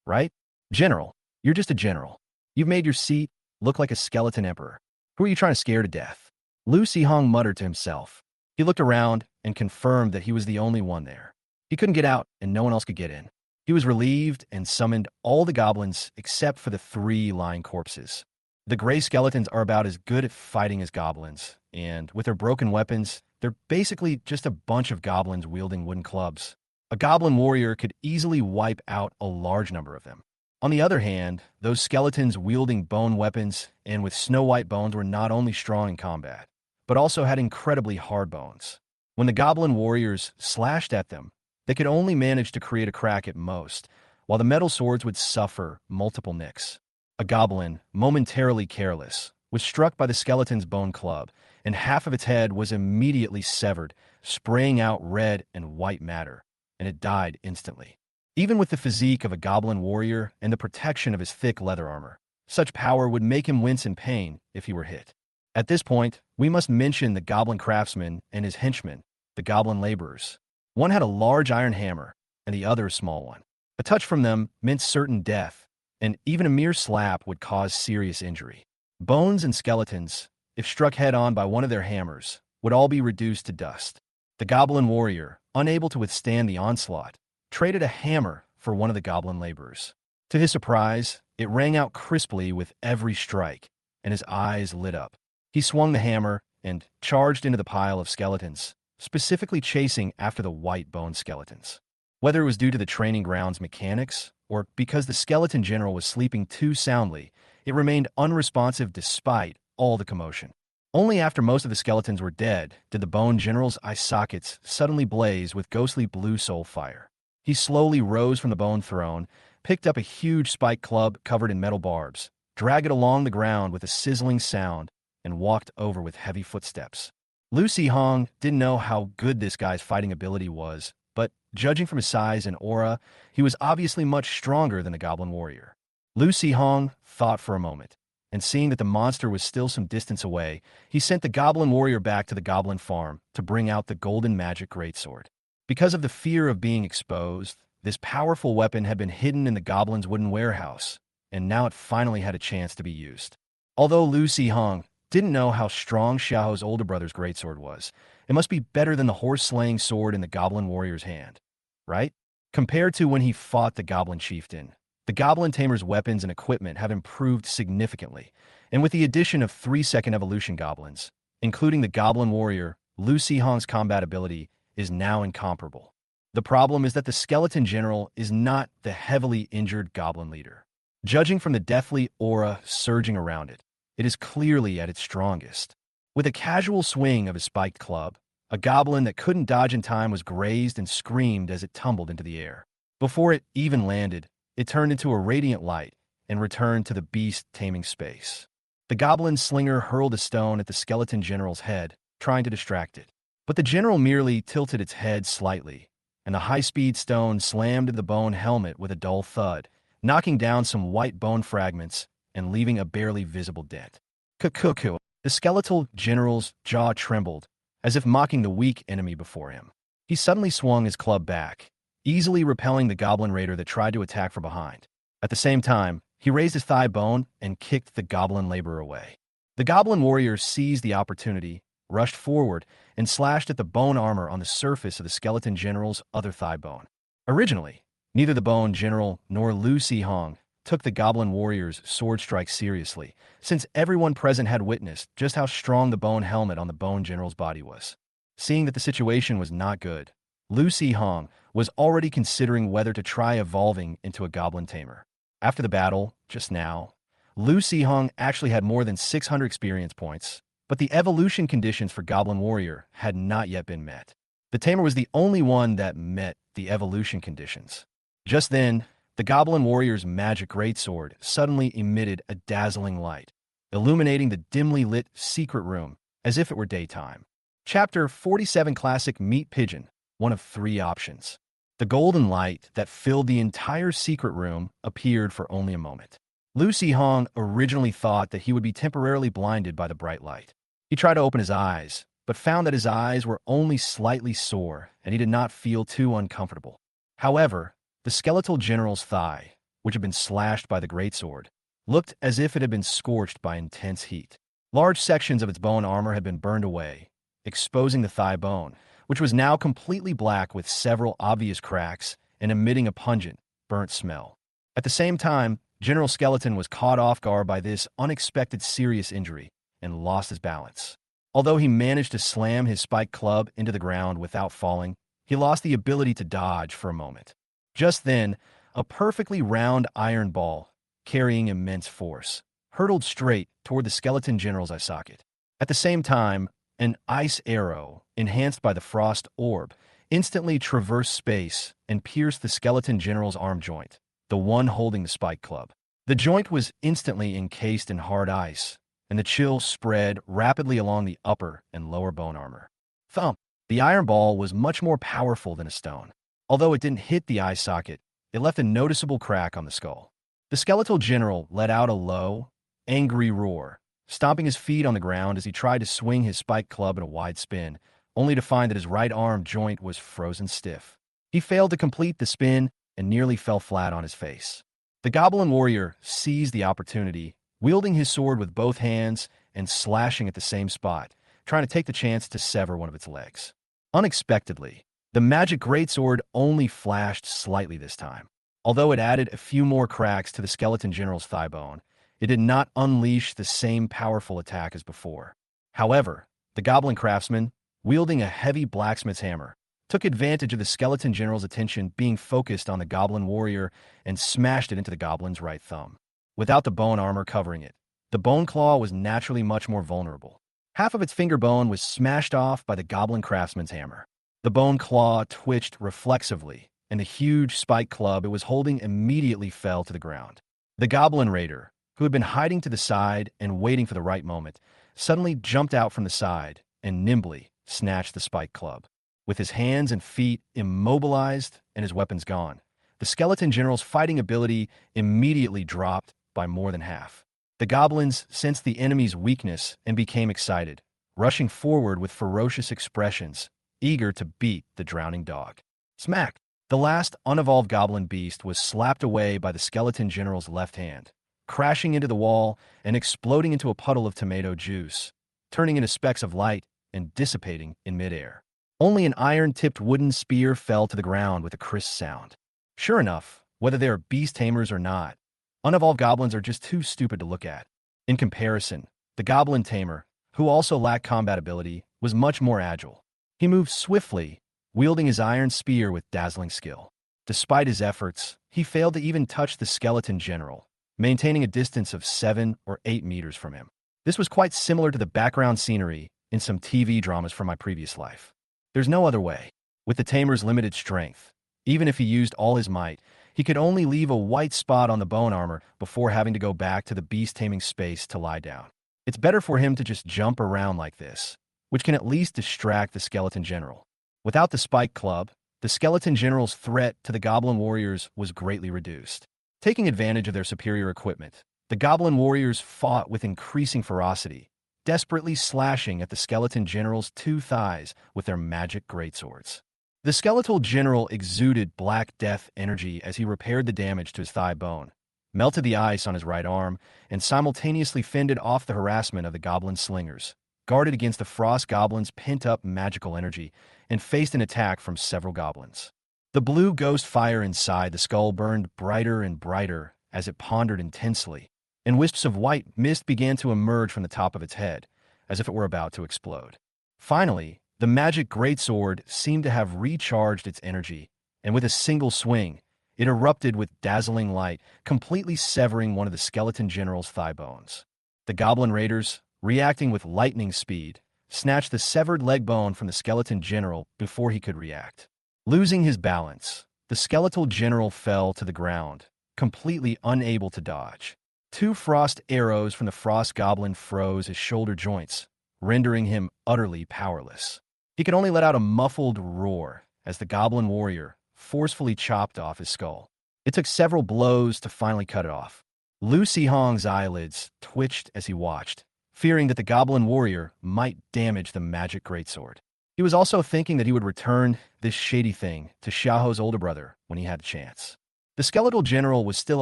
right? General, you're just a general. You've made your seat look like a skeleton emperor. Who are you trying to scare to death? Lucy Hong muttered to himself. He looked around and confirmed that he was the only one there. He couldn't get out and no one else could get in. He was relieved and summoned all the goblins except for the 3 lying corpses. The gray skeletons are about as good at fighting as goblins, and with their broken weapons, they're basically just a bunch of goblins wielding wooden clubs. A goblin warrior could easily wipe out a large number of them. On the other hand, those skeletons wielding bone weapons and with snow-white bones were not only strong in combat, but also had incredibly hard bones. When the goblin warriors slashed at them, they could only manage to create a crack at most, while the metal swords would suffer multiple nicks. A goblin, momentarily careless, was struck by the skeleton's bone club, and half of its head was immediately severed, spraying out red and white matter, and it died instantly. Even with the physique of a goblin warrior and the protection of his thick leather armor, such power would make him wince in pain if he were hit. At this point, we must mention the goblin craftsman and his henchmen, the goblin laborers. One had a large iron hammer, and the other a small one. A touch from them meant certain death, and even a mere slap would cause serious injury. Bones and skeletons, if struck head-on by one of their hammers, would all be reduced to dust. The goblin warrior, unable to withstand the onslaught, traded a hammer for one of the goblin laborers. To his surprise, it rang out crisply with every strike, and his eyes lit up. He swung the hammer and charged into the pile of skeletons, specifically chasing after the white bone skeletons. Whether it was due to the training ground's mechanics, or because the skeleton general was sleeping too soundly, it remained unresponsive despite all the commotion. Only after most of the skeletons were dead did the bone general's eye sockets suddenly blaze with ghostly blue soul fire. He slowly rose from the bone throne, picked up a huge spike club covered in metal barbs, dragged it along the ground with a sizzling sound, and walked over with heavy footsteps. Lucy Hong didn't know how good this guy's fighting ability was, but judging from his size and aura, he was obviously much stronger than the goblin warrior. Lucy Hong thought for a moment, and seeing that the monster was still some distance away, he sent the goblin warrior back to the goblin farm to bring out the golden magic greatsword. Because of the fear of being exposed, this powerful weapon had been hidden in the goblin's wooden warehouse, and now it finally had a chance to be used. Although Lucy Hong didn't know how strong Xiao's older brother's greatsword was, it must be better than the horse-slaying sword in the goblin warrior's hand, right? Compared to when he fought the goblin chieftain, the goblin tamer's weapons and equipment have improved significantly, and with the addition of 3-second evolution goblins, including the goblin warrior, Lucy Hong's combat ability is now incomparable. The problem is that the skeleton general is not the heavily injured goblin leader. Judging from the deathly aura surging around it, it is clearly at its strongest. With a casual swing of his spiked club, a goblin that couldn't dodge in time was grazed and screamed as it tumbled into the air. Before it even landed, it turned into a radiant light and returned to the beast-taming space. The goblin slinger hurled a stone at the skeleton general's head, trying to distract it. But the general merely tilted its head slightly, and the high-speed stone slammed into the bone helmet with a dull thud, knocking down some white bone fragments and leaving a barely visible dent. Kukuku. The skeletal general's jaw trembled, as if mocking the weak enemy before him. He suddenly swung his club back, easily repelling the goblin raider that tried to attack from behind. At the same time, he raised his thigh bone and kicked the goblin laborer away. The goblin warrior seized the opportunity, rushed forward, and slashed at the bone armor on the surface of the skeleton general's other thigh bone. Originally, neither the bone general nor Lucy Hong took the goblin warrior's sword strike seriously, since everyone present had witnessed just how strong the bone helmet on the bone general's body was. Seeing that the situation was not good, Lucy Hong was already considering whether to try evolving into a goblin tamer. After the battle, just now, Lucy Hong actually had more than 600 experience points, but the evolution conditions for Goblin Warrior had not yet been met. The tamer was the only one that met the evolution conditions. Just then, the Goblin Warrior's magic greatsword suddenly emitted a dazzling light, illuminating the dimly lit secret room as if it were daytime. Chapter 47 Classic Meat Pigeon, one of 3 options. The golden light that filled the entire secret room appeared for only a moment. Lucy Hong originally thought that he would be temporarily blinded by the bright light. He tried to open his eyes, but found that his eyes were only slightly sore and he did not feel too uncomfortable. However, the skeletal general's thigh, which had been slashed by the greatsword, looked as if it had been scorched by intense heat. Large sections of its bone armor had been burned away, exposing the thigh bone, which was now completely black with several obvious cracks and emitting a pungent, burnt smell. At the same time, General Skeleton was caught off guard by this unexpected serious injury and lost his balance. Although he managed to slam his spiked club into the ground without falling, he lost the ability to dodge for a moment. Just then, a perfectly round iron ball, carrying immense force, hurtled straight toward the skeleton general's eye socket. At the same time, an ice arrow, enhanced by the frost orb, instantly traversed space and pierced the skeleton general's arm joint, the one holding the spiked club. The joint was instantly encased in hard ice, and the chill spread rapidly along the upper and lower bone armor. Thump! The iron ball was much more powerful than a stone. Although it didn't hit the eye socket, it left a noticeable crack on the skull. The skeletal general let out a low, angry roar, stomping his feet on the ground as he tried to swing his spiked club in a wide spin, only to find that his right arm joint was frozen stiff. He failed to complete the spin and nearly fell flat on his face. The goblin warrior seized the opportunity, wielding his sword with both hands and slashing at the same spot, trying to take the chance to sever one of its legs. Unexpectedly, the magic greatsword only flashed slightly this time. Although it added a few more cracks to the skeleton general's thigh bone, it did not unleash the same powerful attack as before. However, the goblin craftsman, wielding a heavy blacksmith's hammer, took advantage of the skeleton general's attention being focused on the goblin warrior and smashed it into the goblin's right thumb. Without the bone armor covering it, the bone claw was naturally much more vulnerable. Half of its finger bone was smashed off by the goblin craftsman's hammer. The bone claw twitched reflexively, and the huge spiked club it was holding immediately fell to the ground. The goblin raider, who had been hiding to the side and waiting for the right moment, suddenly jumped out from the side and nimbly snatched the spiked club. With his hands and feet immobilized and his weapons gone, the skeleton general's fighting ability immediately dropped by more than half. The goblins sensed the enemy's weakness and became excited, rushing forward with ferocious expressions, eager to beat the drowning dog. Smack! The last unevolved goblin beast was slapped away by the skeleton general's left hand, crashing into the wall and exploding into a puddle of tomato juice, turning into specks of light and dissipating in midair. Only an iron-tipped wooden spear fell to the ground with a crisp sound. Sure enough, whether they are beast tamers or not, unevolved goblins are just too stupid to look at. In comparison, the goblin tamer, who also lacked combat ability, was much more agile. He moved swiftly, wielding his iron spear with dazzling skill. Despite his efforts, he failed to even touch the skeleton general, maintaining a distance of 7 or 8 meters from him. This was quite similar to the background scenery in some TV dramas from my previous life. There's no other way. With the tamer's limited strength, even if he used all his might, he could only leave a white spot on the bone armor before having to go back to the beast-taming space to lie down. It's better for him to just jump around like this, which can at least distract the skeleton general. Without the spike club, the skeleton general's threat to the goblin warriors was greatly reduced. Taking advantage of their superior equipment, the goblin warriors fought with increasing ferocity, desperately slashing at the skeleton general's 2 thighs with their magic greatswords. The skeletal general exuded black death energy as he repaired the damage to his thigh bone, melted the ice on his right arm, and simultaneously fended off the harassment of the goblin slingers, guarded against the frost goblin's pent-up magical energy, and faced an attack from several goblins. The blue ghost fire inside the skull burned brighter and brighter as it pondered intensely, and wisps of white mist began to emerge from the top of its head, as if it were about to explode. Finally, the magic greatsword seemed to have recharged its energy, and with a single swing, it erupted with dazzling light, completely severing one of the skeleton general's thigh bones. The goblin raiders, reacting with lightning speed, snatched the severed leg bone from the skeleton general before he could react. Losing his balance, the skeletal general fell to the ground, completely unable to dodge. 2 frost arrows from the frost goblin froze his shoulder joints, rendering him utterly powerless. He could only let out a muffled roar as the goblin warrior forcefully chopped off his skull. It took several blows to finally cut it off. Lucy Hong's eyelids twitched as he watched, fearing that the Goblin warrior might damage the magic greatsword. He was also thinking that he would return this shady thing to Xiaoho's older brother when he had a chance. The skeletal general was still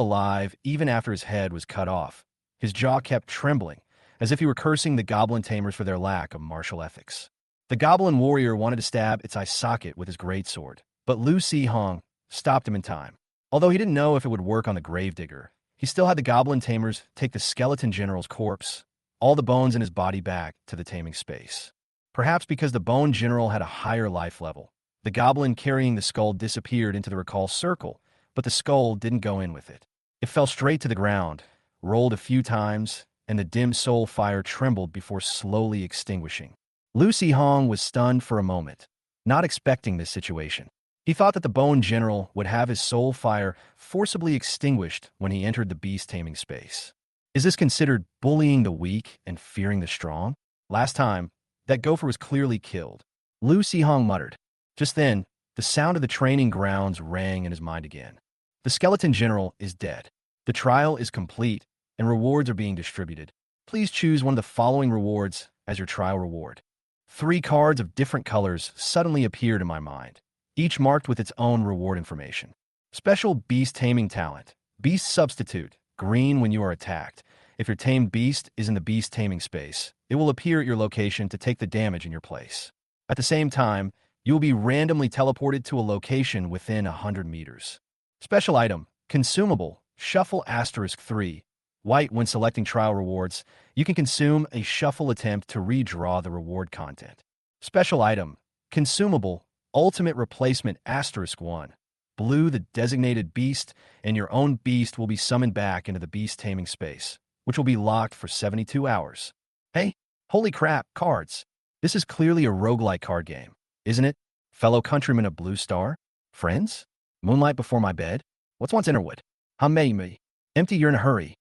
alive even after his head was cut off. His jaw kept trembling, as if he were cursing the Goblin tamers for their lack of martial ethics. The Goblin warrior wanted to stab its eye socket with his greatsword, but Lucy Hong stopped him in time. Although he didn't know if it would work on the gravedigger, he still had the Goblin tamers take the skeleton general's corpse, all the bones in his body, back to the taming space. Perhaps because the bone general had a higher life level, the goblin carrying the skull disappeared into the recall circle, but the skull didn't go in with it. It fell straight to the ground, rolled a few times, and the dim soul fire trembled before slowly extinguishing. Lucy Hong was stunned for a moment, not expecting this situation. He thought that the bone general would have his soul fire forcibly extinguished when he entered the beast taming space. Is this considered bullying the weak and fearing the strong? Last time, that gopher was clearly killed. Lucy Hong muttered. Just then, the sound of the training grounds rang in his mind again. The skeleton general is dead. The trial is complete, and rewards are being distributed. Please choose one of the following rewards as your trial reward. 3 cards of different colors suddenly appeared in my mind, each marked with its own reward information. Special beast taming talent. Beast substitute. Green when you are attacked. If your tamed beast is in the beast taming space, it will appear at your location to take the damage in your place. At the same time, you will be randomly teleported to a location within 100 meters. Special item. Consumable. Shuffle *3. White when selecting trial rewards, you can consume a shuffle attempt to redraw the reward content. Special item. Consumable. Ultimate replacement *1. Blue the designated beast, and your own beast will be summoned back into the beast taming space, which will be locked for 72 hours. Hey, holy crap, cards. This is clearly a roguelike card game, isn't it? Fellow countrymen of Blue Star? Friends? Moonlight before my bed? What's once Innerwood? Me. Empty, you're in a hurry.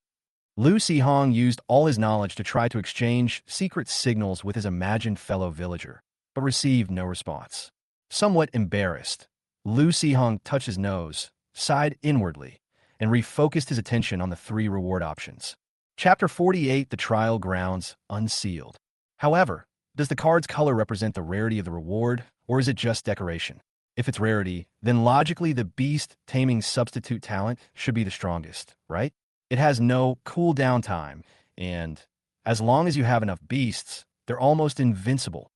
Lucy Hong used all his knowledge to try to exchange secret signals with his imagined fellow villager, but received no response. Somewhat embarrassed, Lucy Hong touched his nose, sighed inwardly, and refocused his attention on the 3 reward options. Chapter 48, The Trial Grounds, Unsealed. However, does the card's color represent the rarity of the reward, or is it just decoration? If it's rarity, then logically the beast taming substitute talent should be the strongest, right? It has no cooldown time, and as long as you have enough beasts, they're almost invincible.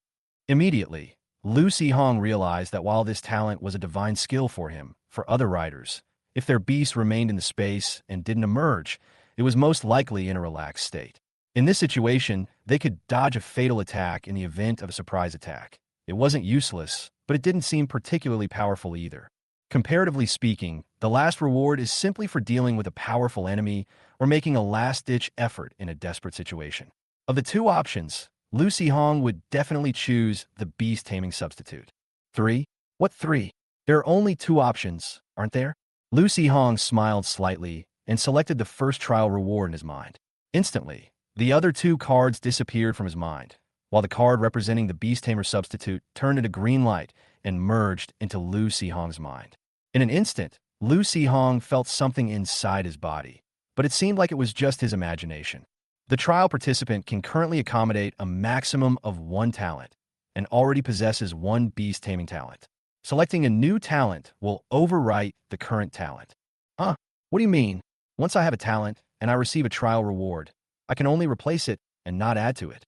Immediately, Lucy Hong realized that while this talent was a divine skill for him, for other riders, if their beast remained in the space and didn't emerge, it was most likely in a relaxed state. In this situation, they could dodge a fatal attack in the event of a surprise attack. It wasn't useless, but it didn't seem particularly powerful either. Comparatively speaking, the last reward is simply for dealing with a powerful enemy or making a last-ditch effort in a desperate situation. Of the 2 options, Lucy Hong would definitely choose the beast taming substitute. 3? What 3? There are only 2 options, aren't there? Lucy Hong smiled slightly and selected the first trial reward in his mind. Instantly, the other 2 cards disappeared from his mind, while the card representing the beast tamer substitute turned into green light and merged into Lucy Hong's mind. In an instant, Lucy Hong felt something inside his body, but it seemed like it was just his imagination. The trial participant can currently accommodate a maximum of 1 talent and already possesses 1 beast taming talent. Selecting a new talent will overwrite the current talent. Huh? What do you mean? Once I have a talent and I receive a trial reward, I can only replace it and not add to it.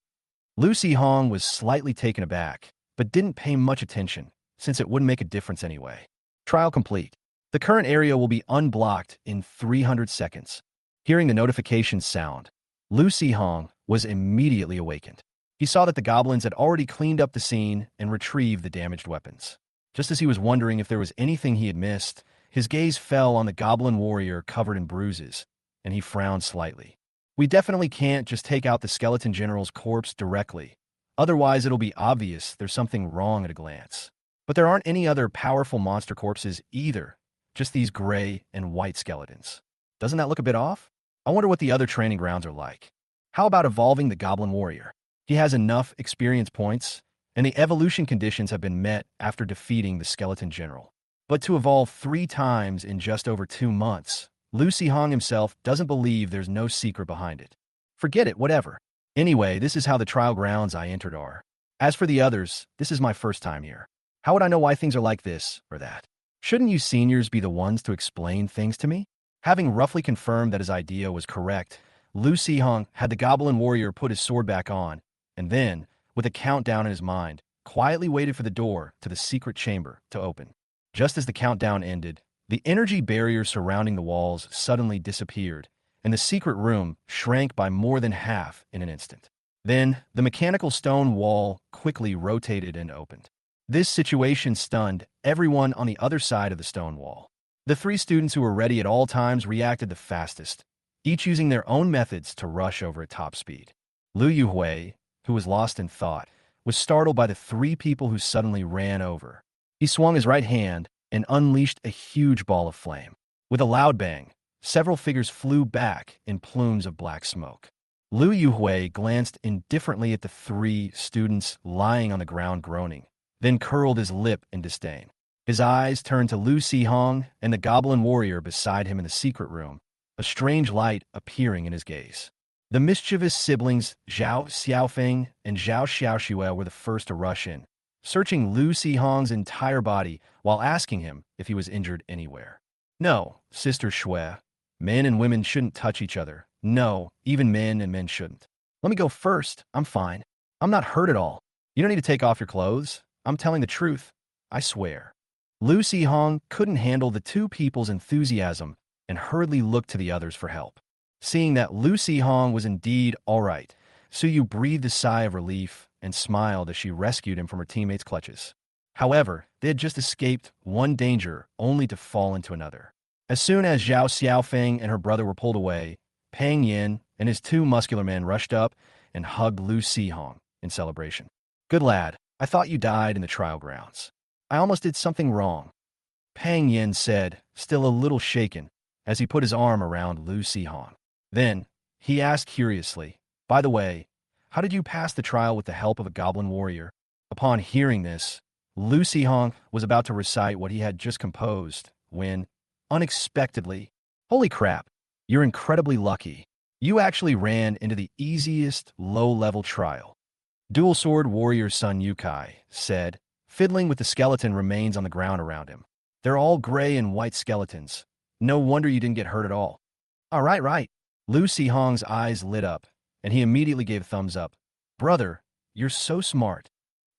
Lucy Hong was slightly taken aback, but didn't pay much attention, since it wouldn't make a difference anyway. Trial complete. The current area will be unblocked in 300 seconds. Hearing the notification sound, Lucy Hong was immediately awakened. He saw that the goblins had already cleaned up the scene and retrieved the damaged weapons. Just as he was wondering if there was anything he had missed, his gaze fell on the goblin warrior covered in bruises, and he frowned slightly. We definitely can't just take out the skeleton general's corpse directly. Otherwise, it'll be obvious there's something wrong at a glance. But there aren't any other powerful monster corpses either, just these gray and white skeletons. Doesn't that look a bit off? I wonder what the other training grounds are like. How about evolving the Goblin Warrior? He has enough experience points, and the evolution conditions have been met after defeating the Skeleton General. But to evolve 3 times in just over 2 months Lu Sihong himself doesn't believe there's no secret behind it. Forget it, whatever. Anyway, this is how the trial grounds I entered are. As for the others, this is my first time here. How would I know why things are like this or that? Shouldn't you seniors be the ones to explain things to me? Having roughly confirmed that his idea was correct, Lu Sihong had the Goblin warrior put his sword back on, and then, with a countdown in his mind, quietly waited for the door to the secret chamber to open. Just as the countdown ended, the energy barrier surrounding the walls suddenly disappeared, and the secret room shrank by more than half in an instant. Then, the mechanical stone wall quickly rotated and opened. This situation stunned everyone on the other side of the stone wall. The three students who were ready at all times reacted the fastest, each using their own methods to rush over at top speed. Liu Yuhui, who was lost in thought, was startled by the three people who suddenly ran over. He swung his right hand and unleashed a huge ball of flame. With a loud bang, several figures flew back in plumes of black smoke. Liu Yuhui glanced indifferently at the three students lying on the ground groaning, then curled his lip in disdain. His eyes turned to Lu Sihong and the Goblin warrior beside him in the secret room, a strange light appearing in his gaze. The mischievous siblings Zhao Xiaofeng and Zhao Xiaoxue were the first to rush in, searching Lu Sihong's entire body while asking him if he was injured anywhere. No, Sister Xue. Men and women shouldn't touch each other. No, even men and men shouldn't. Let me go first. I'm fine. I'm not hurt at all. You don't need to take off your clothes. I'm telling the truth. I swear. Lu Sihong couldn't handle the two people's enthusiasm and hurriedly looked to the others for help. Seeing that Lu Sihong was indeed all right, Suyu breathed a sigh of relief and smiled as she rescued him from her teammates' clutches. However, they had just escaped one danger only to fall into another. As soon as Zhao Xiaofeng and her brother were pulled away, Pang Yin and his two muscular men rushed up and hugged Lu Sihong in celebration. Good lad, I thought you died in the trial grounds. I almost did something wrong, Pang Yin said, still a little shaken, as he put his arm around Lu Sihong. Then, he asked curiously, by the way, how did you pass the trial with the help of a Goblin warrior? Upon hearing this, Lu Sihong was about to recite what he had just composed when, unexpectedly, holy crap, you're incredibly lucky. You actually ran into the easiest low-level trial. Dual Sword Warrior Sun Yukai said, fiddling with the skeleton remains on the ground around him. They're all gray and white skeletons. No wonder you didn't get hurt at all. Right. Lu Sihong's eyes lit up, and he immediately gave a thumbs up. Brother, you're so smart.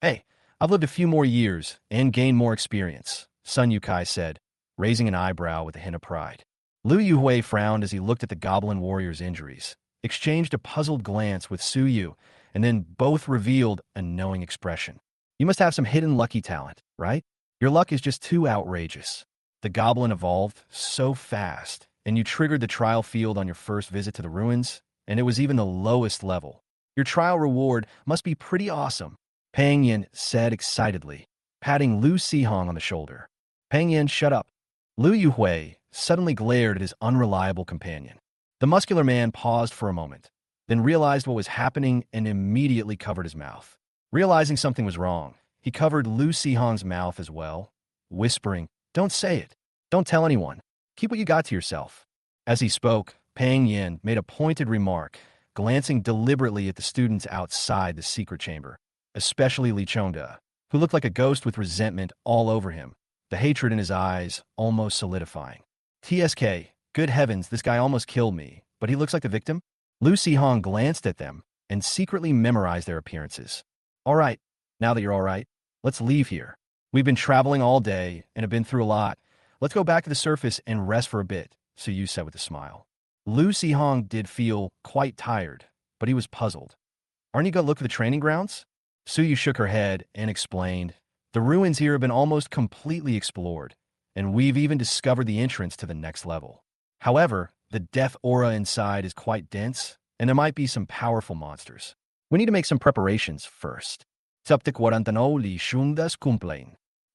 Hey, I've lived a few more years and gained more experience, Sun Yukai said, raising an eyebrow with a hint of pride. Liu Yuhui frowned as he looked at the Goblin warrior's injuries, exchanged a puzzled glance with Su Yu, and then both revealed a knowing expression. You must have some hidden lucky talent, right? Your luck is just too outrageous. The Goblin evolved so fast, and you triggered the trial field on your first visit to the ruins, and it was even the lowest level. Your trial reward must be pretty awesome, Pang Yin said excitedly, patting Lu Sihong on the shoulder. Pang Yin, shut up. Liu Yuhui suddenly glared at his unreliable companion. The muscular man paused for a moment, then realized what was happening and immediately covered his mouth. Realizing something was wrong, he covered Lu Sihong's mouth as well, whispering, Don't say it. Don't tell anyone. Keep what you got to yourself. As he spoke, Pang Yin made a pointed remark, glancing deliberately at the students outside the secret chamber, especially Li Chongda, who looked like a ghost with resentment all over him, the hatred in his eyes almost solidifying. TSK, good heavens, this guy almost killed me, but he looks like the victim? Lu Sihong glanced at them and secretly memorized their appearances. All right, now that you're all right, let's leave here. We've been traveling all day and have been through a lot. Let's go back to the surface and rest for a bit, Su Yu said with a smile. Lu Sihong did feel quite tired, but he was puzzled. Aren't you going to look at the training grounds? Su Yu shook her head and explained, the ruins here have been almost completely explored, and we've even discovered the entrance to the next level. However, the death aura inside is quite dense, and there might be some powerful monsters. We need to make some preparations first.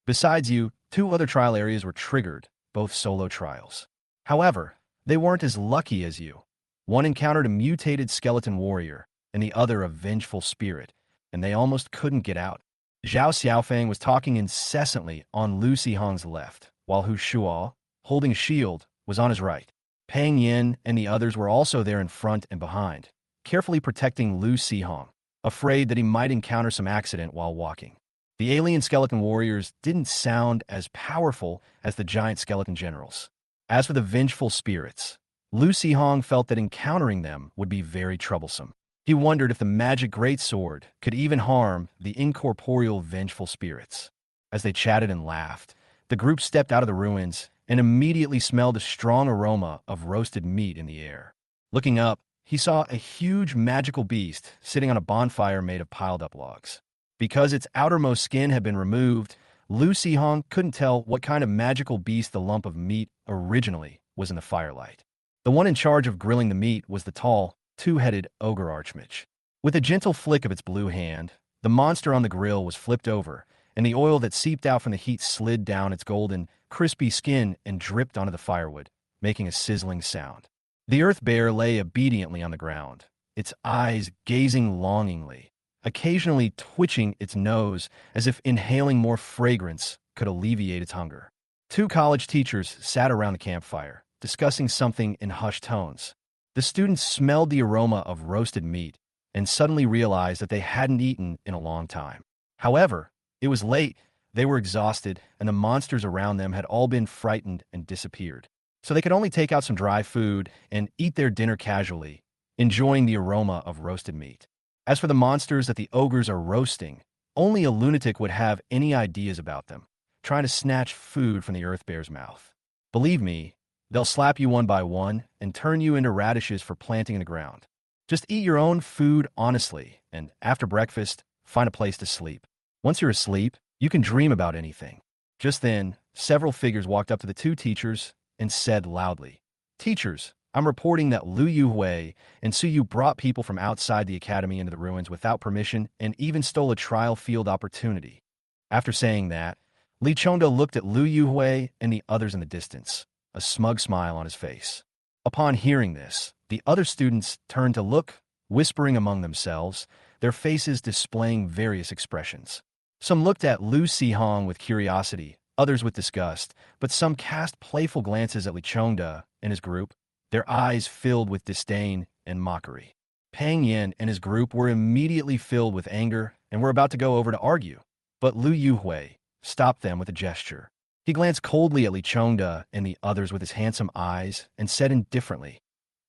Besides you, 2 other trial areas were triggered, both solo trials. However, they weren't as lucky as you. One encountered a mutated skeleton warrior, and the other a vengeful spirit, and they almost couldn't get out. Zhao Xiaofeng was talking incessantly on Lu Sihong's left, while Hu Shuo, holding a shield, was on his right. Pang Yin and the others were also there in front and behind, carefully protecting Lu Sihong, afraid that he might encounter some accident while walking. The alien skeleton warriors didn't sound as powerful as the giant skeleton generals. As for the vengeful spirits, Lu Sihong felt that encountering them would be very troublesome. He wondered if the magic greatsword could even harm the incorporeal vengeful spirits. As they chatted and laughed, the group stepped out of the ruins and immediately smelled a strong aroma of roasted meat in the air. Looking up, he saw a huge magical beast sitting on a bonfire made of piled-up logs. Because its outermost skin had been removed, Lu Sihong couldn't tell what kind of magical beast the lump of meat originally was in the firelight. The one in charge of grilling the meat was the tall, two-headed ogre archmage. With a gentle flick of its blue hand, the monster on the grill was flipped over, and the oil that seeped out from the heat slid down its golden, crispy skin and dripped onto the firewood, making a sizzling sound. The earth bear lay obediently on the ground, its eyes gazing longingly, occasionally twitching its nose as if inhaling more fragrance could alleviate its hunger. Two college teachers sat around the campfire, discussing something in hushed tones. The students smelled the aroma of roasted meat and suddenly realized that they hadn't eaten in a long time. However, it was late, they were exhausted, and the monsters around them had all been frightened and disappeared. So they could only take out some dry food and eat their dinner casually, enjoying the aroma of roasted meat. As for the monsters that the ogres are roasting, only a lunatic would have any ideas about them, trying to snatch food from the earth bear's mouth. Believe me, they'll slap you one by one and turn you into radishes for planting in the ground. Just eat your own food honestly, and after breakfast, find a place to sleep. Once you're asleep, you can dream about anything. Just then, several figures walked up to the two teachers and said loudly, "Teachers, I'm reporting that Lu Yuhui and Su Yu brought people from outside the academy into the ruins without permission and even stole a trial field opportunity." After saying that, Li Chongda looked at Lu Yuhui and the others in the distance, a smug smile on his face. Upon hearing this, the other students turned to look, whispering among themselves, their faces displaying various expressions. Some looked at Lu Sihong with curiosity, others with disgust, but some cast playful glances at Li Chongda and his group, their eyes filled with disdain and mockery. Pang Yin and his group were immediately filled with anger and were about to go over to argue, but Lu Yuhui stopped them with a gesture. He glanced coldly at Li Chongda and the others with his handsome eyes and said indifferently,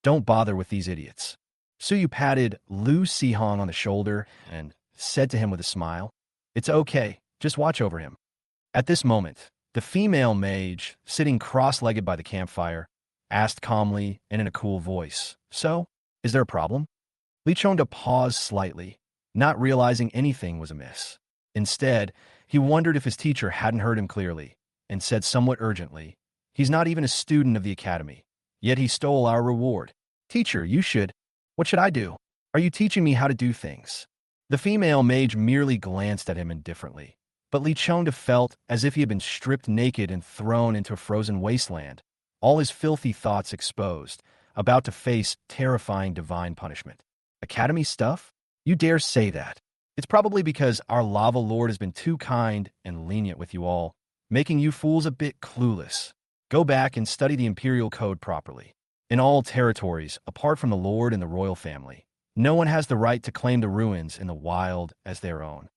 "Don't bother with these idiots." Su Yu patted Lu Sihong on the shoulder and said to him with a smile, "It's okay, just watch over him." At this moment, the female mage, sitting cross-legged by the campfire, asked calmly and in a cool voice, "So, is there a problem?" Li Chongda paused slightly, not realizing anything was amiss. Instead, he wondered if his teacher hadn't heard him clearly, and said somewhat urgently, "He's not even a student of the academy, yet he stole our reward. Teacher, you should. What should I do? Are you teaching me how to do things?" The female mage merely glanced at him indifferently, but Li Chongda felt as if he had been stripped naked and thrown into a frozen wasteland, all his filthy thoughts exposed, about to face terrifying divine punishment. Academy stuff? You dare say that? It's probably because our lava lord has been too kind and lenient with you all, making you fools a bit clueless. Go back and study the imperial code properly. In all territories, apart from the lord and the royal family, no one has the right to claim the ruins in the wild as their own.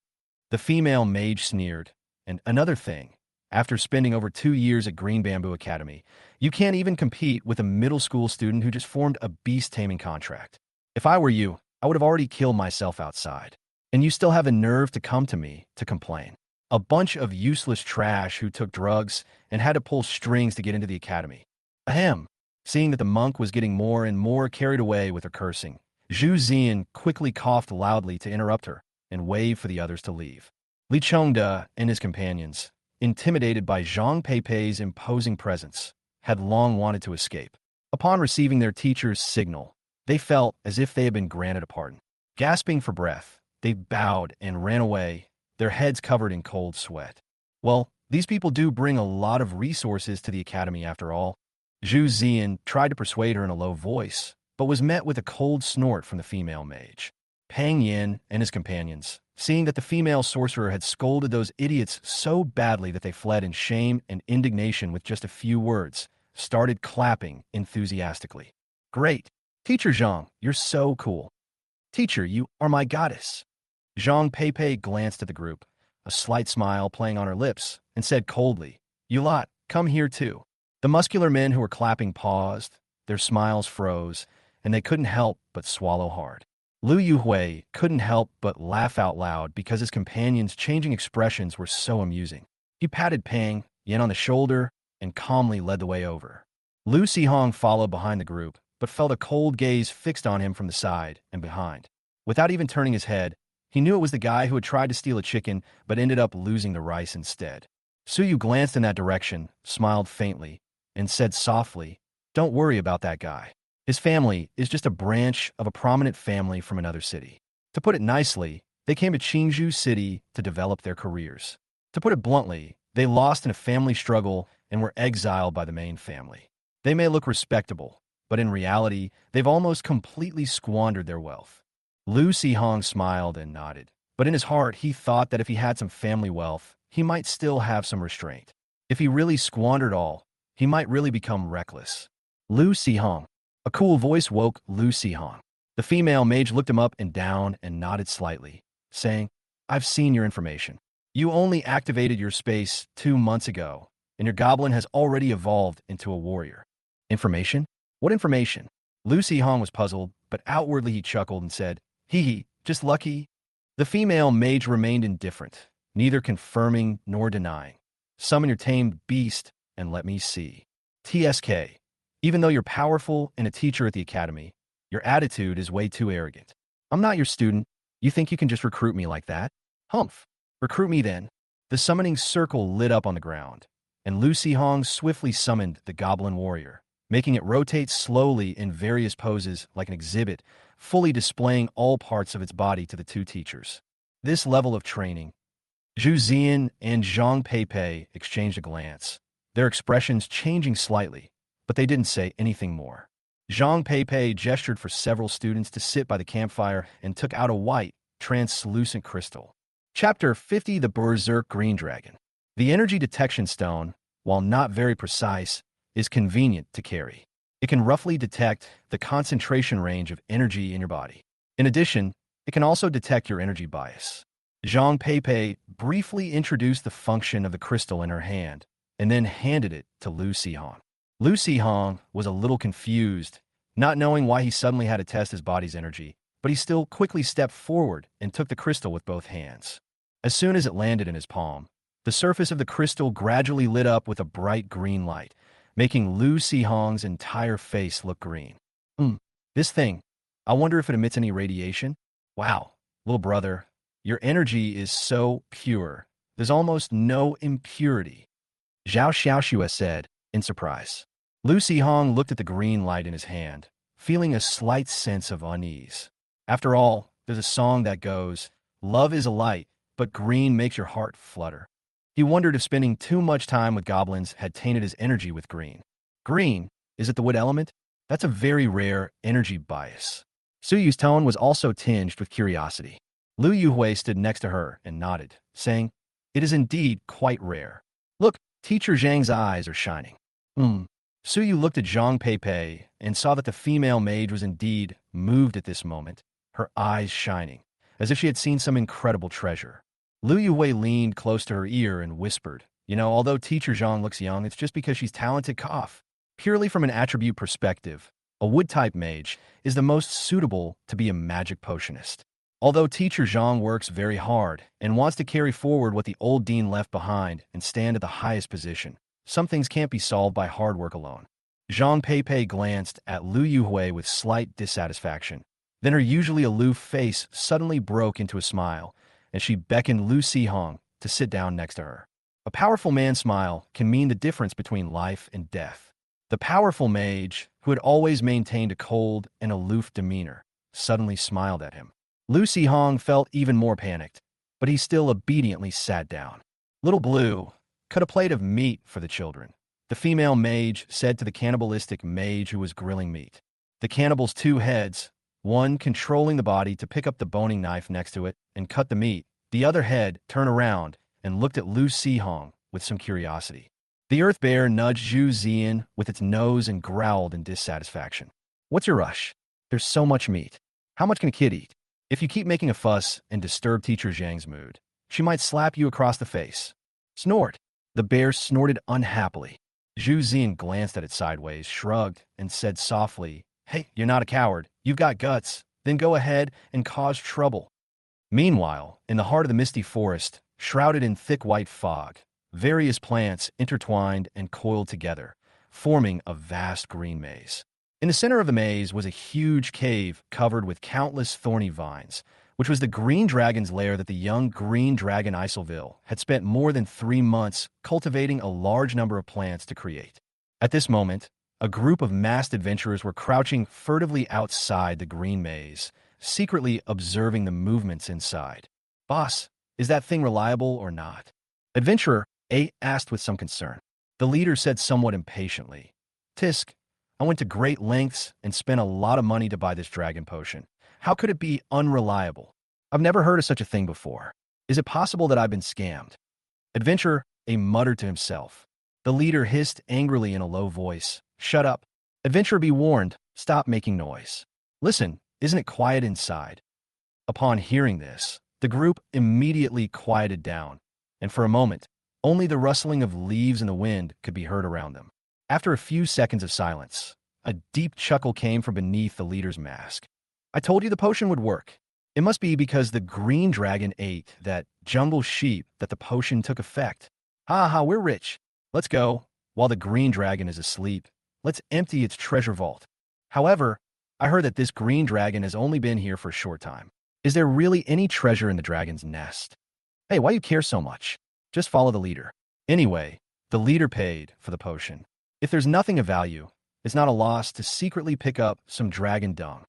The female mage sneered, and another thing, after spending over 2 years at Green Bamboo Academy, you can't even compete with a middle school student who just formed a beast-taming contract. If I were you, I would have already killed myself outside. And you still have a nerve to come to me to complain. A bunch of useless trash who took drugs and had to pull strings to get into the academy. Ahem. Seeing that the monk was getting more and more carried away with her cursing, Zhu Zian quickly coughed loudly to interrupt her and waved for the others to leave. Li Chongda and his companions, intimidated by Zhang Peipei's imposing presence, had long wanted to escape. Upon receiving their teacher's signal, they felt as if they had been granted a pardon. Gasping for breath, they bowed and ran away, their heads covered in cold sweat. Well, these people do bring a lot of resources to the academy after all. Zhu Zian tried to persuade her in a low voice, but was met with a cold snort from the female mage. Pang Yin and his companions, seeing that the female sorcerer had scolded those idiots so badly that they fled in shame and indignation with just a few words, started clapping enthusiastically. Great! Teacher Zhang, you're so cool. Teacher, you are my goddess. Zhang Peipei glanced at the group, a slight smile playing on her lips, and said coldly, You lot, come here too. The muscular men who were clapping paused, their smiles froze, and they couldn't help but swallow hard. Lu Yuhui couldn't help but laugh out loud because his companion's changing expressions were so amusing. He patted Pang Yen on the shoulder and calmly led the way over. Lu Sihong followed behind the group, but felt a cold gaze fixed on him from the side and behind. Without even turning his head, he knew it was the guy who had tried to steal a chicken but ended up losing the rice instead. Suyu glanced in that direction, smiled faintly, and said softly, Don't worry about that guy. His family is just a branch of a prominent family from another city. To put it nicely, they came to Qingzhou City to develop their careers. To put it bluntly, they lost in a family struggle and were exiled by the main family. They may look respectable, but in reality, they've almost completely squandered their wealth. Lu Sihong smiled and nodded, but in his heart he thought that if he had some family wealth, he might still have some restraint. If he really squandered all, he might really become reckless. Lu Sihong. A cool voice woke Lu Sihong. The female mage looked him up and down and nodded slightly, saying, I've seen your information. You only activated your space 2 months ago, and your goblin has already evolved into a warrior. Information? What information? Lu Sihong was puzzled, but outwardly he chuckled and said, Hee hee, just lucky. The female mage remained indifferent, neither confirming nor denying. Summon your tamed beast and let me see. TSK. Even though you're powerful and a teacher at the academy, your attitude is way too arrogant. I'm not your student. You think you can just recruit me like that? Humph. Recruit me then. The summoning circle lit up on the ground, and Lu Sihong swiftly summoned the goblin warrior, making it rotate slowly in various poses like an exhibit, fully displaying all parts of its body to the two teachers. This level of training, Zhu Zian and Zhang Peipei exchanged a glance, their expressions changing slightly, but they didn't say anything more. Zhang Peipei gestured for several students to sit by the campfire and took out a white, translucent crystal. Chapter 50: The Berserk Green Dragon. The energy detection stone, while not very precise, is convenient to carry. It can roughly detect the concentration range of energy in your body. In addition, it can also detect your energy bias. Zhang Peipei briefly introduced the function of the crystal in her hand and then handed it to Lu Sihong. Lu Sihong was a little confused, not knowing why he suddenly had to test his body's energy, but he still quickly stepped forward and took the crystal with both hands. As soon as it landed in his palm, the surface of the crystal gradually lit up with a bright green light, making Lu Sihong's entire face look green. This thing, I wonder if it emits any radiation? Wow, little brother, your energy is so pure. There's almost no impurity. Zhao Xiaoxue said, in surprise. Lu Sihong looked at the green light in his hand, feeling a slight sense of unease. After all, there's a song that goes, Love is a light, but green makes your heart flutter. He wondered if spending too much time with goblins had tainted his energy with green. Green? Is it the wood element? That's a very rare energy bias. Suyu's tone was also tinged with curiosity. Lu Yuhui stood next to her and nodded, saying, It is indeed quite rare. Look, Teacher Zhang's eyes are shining. Suyu looked at Zhang Peipei and saw that the female mage was indeed moved at this moment, her eyes shining, as if she had seen some incredible treasure. Lu Yuhui leaned close to her ear and whispered, although Teacher Zhang looks young, it's just because she's talented. Cough. Purely from an attribute perspective, a wood-type mage is the most suitable to be a magic potionist. Although Teacher Zhang works very hard and wants to carry forward what the old dean left behind and stand at the highest position, some things can't be solved by hard work alone. Zhang Peipei glanced at Lu Yuhui with slight dissatisfaction. Then her usually aloof face suddenly broke into a smile, and she beckoned Lu Sihong to sit down next to her. A powerful man's smile can mean the difference between life and death. The powerful mage, who had always maintained a cold and aloof demeanor, suddenly smiled at him. Lu Sihong felt even more panicked, but he still obediently sat down. Little Blue, cut a plate of meat for the children, the female mage said to the cannibalistic mage who was grilling meat. The cannibal's two heads, one controlling the body to pick up the boning knife next to it and cut the meat, the other head turned around and looked at Lu Sihong with some curiosity. The Earth Bear nudged Zhu Zian with its nose and growled in dissatisfaction. What's your rush? There's so much meat. How much can a kid eat? If you keep making a fuss and disturb Teacher Zhang's mood, she might slap you across the face. Snort. The bear snorted unhappily. Zhu Zian glanced at it sideways, shrugged, and said softly, Hey, you're not a coward. You've got guts. Then go ahead and cause trouble. Meanwhile, in the heart of the misty forest, shrouded in thick white fog, various plants intertwined and coiled together, forming a vast green maze. In the center of the maze was a huge cave covered with countless thorny vines, which was the green dragon's lair that the young green dragon Isilville had spent more than 3 months cultivating a large number of plants to create. At this moment, a group of masked adventurers were crouching furtively outside the green maze, secretly observing the movements inside. Boss, is that thing reliable or not? Adventurer A asked with some concern. The leader said somewhat impatiently, Tisk, I went to great lengths and spent a lot of money to buy this dragon potion. How could it be unreliable? I've never heard of such a thing before. Is it possible that I've been scammed? Adventurer A muttered to himself. The leader hissed angrily in a low voice, Shut up. Adventurer be warned, stop making noise. Listen, isn't it quiet inside? Upon hearing this, the group immediately quieted down, and for a moment, only the rustling of leaves in the wind could be heard around them. After a few seconds of silence, a deep chuckle came from beneath the leader's mask. I told you the potion would work. It must be because the green dragon ate that jungle sheep that the potion took effect. Ha ha, we're rich. Let's go. While the green dragon is asleep, let's empty its treasure vault. However, I heard that this green dragon has only been here for a short time. Is there really any treasure in the dragon's nest? Hey, why you care so much? Just follow the leader. Anyway, the leader paid for the potion. If there's nothing of value, it's not a loss to secretly pick up some dragon dung.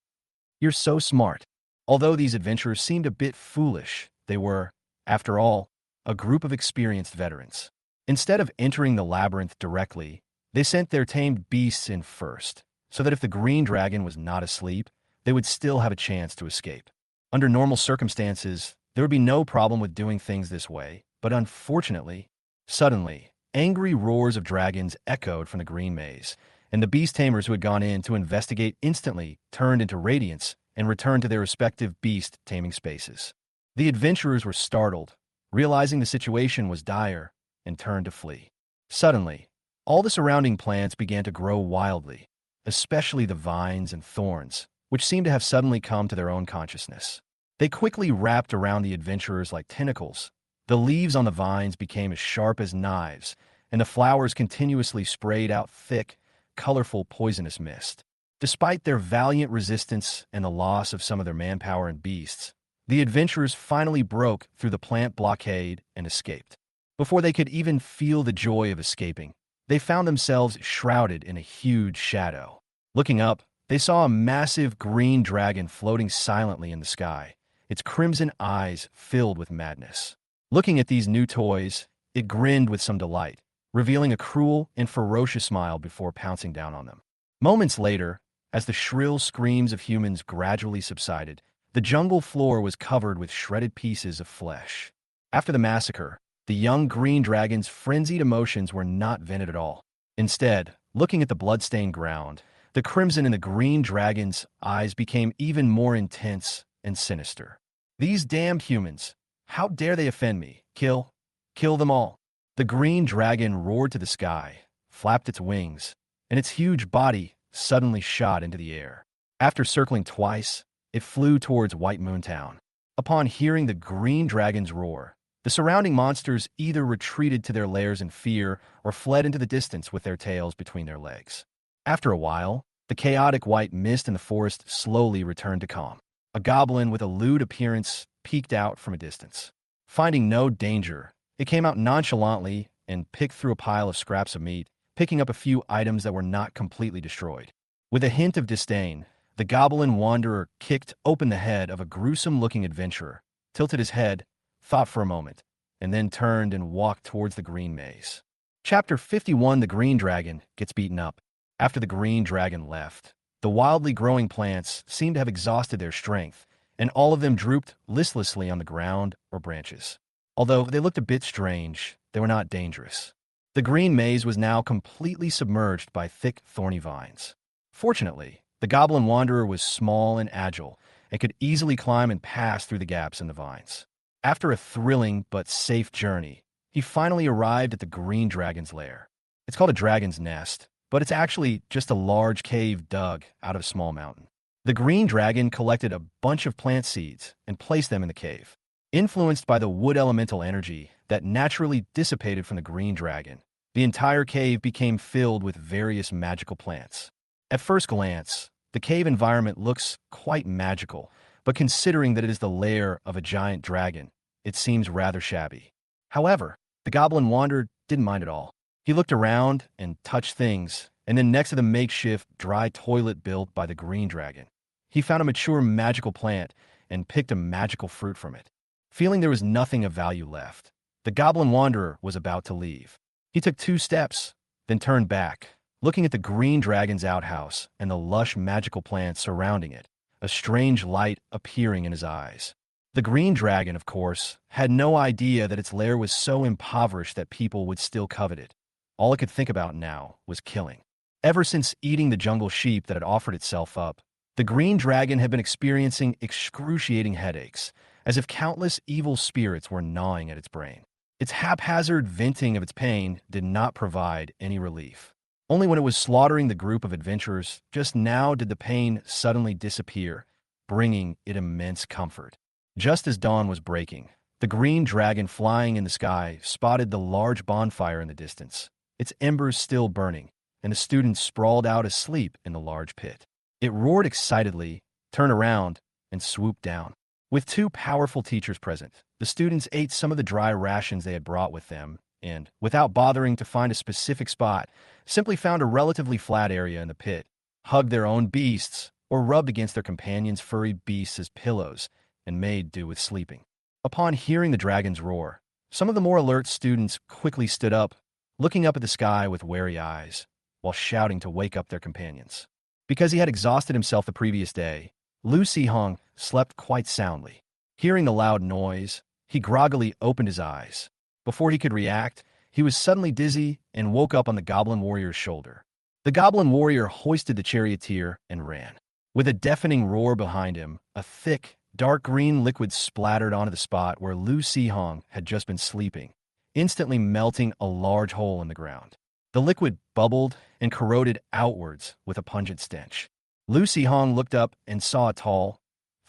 You're so smart. Although these adventurers seemed a bit foolish, they were, after all, a group of experienced veterans. Instead of entering the labyrinth directly, they sent their tamed beasts in first, so that if the green dragon was not asleep, they would still have a chance to escape. Under normal circumstances, there would be no problem with doing things this way, but unfortunately, suddenly, angry roars of dragons echoed from the green maze, and the beast tamers who had gone in to investigate instantly turned into radiance and returned to their respective beast taming spaces. The adventurers were startled, realizing the situation was dire, and turned to flee. Suddenly, all the surrounding plants began to grow wildly, especially the vines and thorns, which seemed to have suddenly come to their own consciousness. They quickly wrapped around the adventurers like tentacles. The leaves on the vines became as sharp as knives, and the flowers continuously sprayed out thick, colorful, poisonous mist. Despite their valiant resistance and the loss of some of their manpower and beasts, the adventurers finally broke through the plant blockade and escaped. Before they could even feel the joy of escaping, they found themselves shrouded in a huge shadow. Looking up, they saw a massive green dragon floating silently in the sky, its crimson eyes filled with madness. Looking at these new toys, it grinned with some delight, revealing a cruel and ferocious smile before pouncing down on them. Moments later, as the shrill screams of humans gradually subsided, the jungle floor was covered with shredded pieces of flesh. After the massacre, the young green dragon's frenzied emotions were not vented at all. Instead, looking at the bloodstained ground, the crimson in the green dragon's eyes became even more intense and sinister. These damned humans! How dare they offend me? Kill them all. The green dragon roared to the sky, flapped its wings, and its huge body suddenly shot into the air. After circling twice, it flew towards White Moon Town. Upon hearing the green dragon's roar, the surrounding monsters either retreated to their lairs in fear or fled into the distance with their tails between their legs. After a while, the chaotic white mist in the forest slowly returned to calm. A goblin with a lewd appearance peeked out from a distance. Finding no danger, it came out nonchalantly and picked through a pile of scraps of meat, picking up a few items that were not completely destroyed. With a hint of disdain, the goblin wanderer kicked open the head of a gruesome-looking adventurer, tilted his head, thought for a moment, and then turned and walked towards the green maze. Chapter 51: The Green Dragon Gets Beaten Up. After the green dragon left, the wildly growing plants seemed to have exhausted their strength, and all of them drooped listlessly on the ground or branches. Although they looked a bit strange, they were not dangerous. The green maze was now completely submerged by thick, thorny vines. Fortunately, the Goblin Wanderer was small and agile and could easily climb and pass through the gaps in the vines. After a thrilling but safe journey, he finally arrived at the Green Dragon's lair. It's called a dragon's nest, but it's actually just a large cave dug out of a small mountain. The Green Dragon collected a bunch of plant seeds and placed them in the cave. Influenced by the wood elemental energy that naturally dissipated from the Green Dragon, the entire cave became filled with various magical plants. At first glance, the cave environment looks quite magical, but considering that it is the lair of a giant dragon, it seems rather shabby. However, the Goblin Wanderer didn't mind at all. He looked around and touched things, and then next to the makeshift dry toilet built by the Green Dragon, he found a mature magical plant and picked a magical fruit from it. Feeling there was nothing of value left, the Goblin Wanderer was about to leave. He took 2 steps, then turned back, looking at the Green Dragon's outhouse and the lush magical plants surrounding it, a strange light appearing in his eyes. The Green Dragon, of course, had no idea that its lair was so impoverished that people would still covet it. All it could think about now was killing. Ever since eating the jungle sheep that had offered itself up, the Green Dragon had been experiencing excruciating headaches, as if countless evil spirits were gnawing at its brain. Its haphazard venting of its pain did not provide any relief. Only when it was slaughtering the group of adventurers, just now did the pain suddenly disappear, bringing it immense comfort. Just as dawn was breaking, the Green Dragon flying in the sky spotted the large bonfire in the distance, its embers still burning, and the students sprawled out asleep in the large pit. It roared excitedly, turned around, and swooped down. With 2 powerful teachers present, the students ate some of the dry rations they had brought with them, and, without bothering to find a specific spot, simply found a relatively flat area in the pit, hugged their own beasts, or rubbed against their companions' furry beasts as pillows, and made do with sleeping. Upon hearing the dragon's roar, some of the more alert students quickly stood up, looking up at the sky with wary eyes, while shouting to wake up their companions. Because he had exhausted himself the previous day, Lu Si-hong slept quite soundly. Hearing the loud noise, he groggily opened his eyes. Before he could react, he was suddenly dizzy and woke up on the Goblin Warrior's shoulder. The Goblin Warrior hoisted the charioteer and ran. With a deafening roar behind him, a thick, dark green liquid splattered onto the spot where Lu Si-hong had just been sleeping, instantly melting a large hole in the ground. The liquid bubbled and corroded outwards with a pungent stench. Lu Si-hong looked up and saw a tall,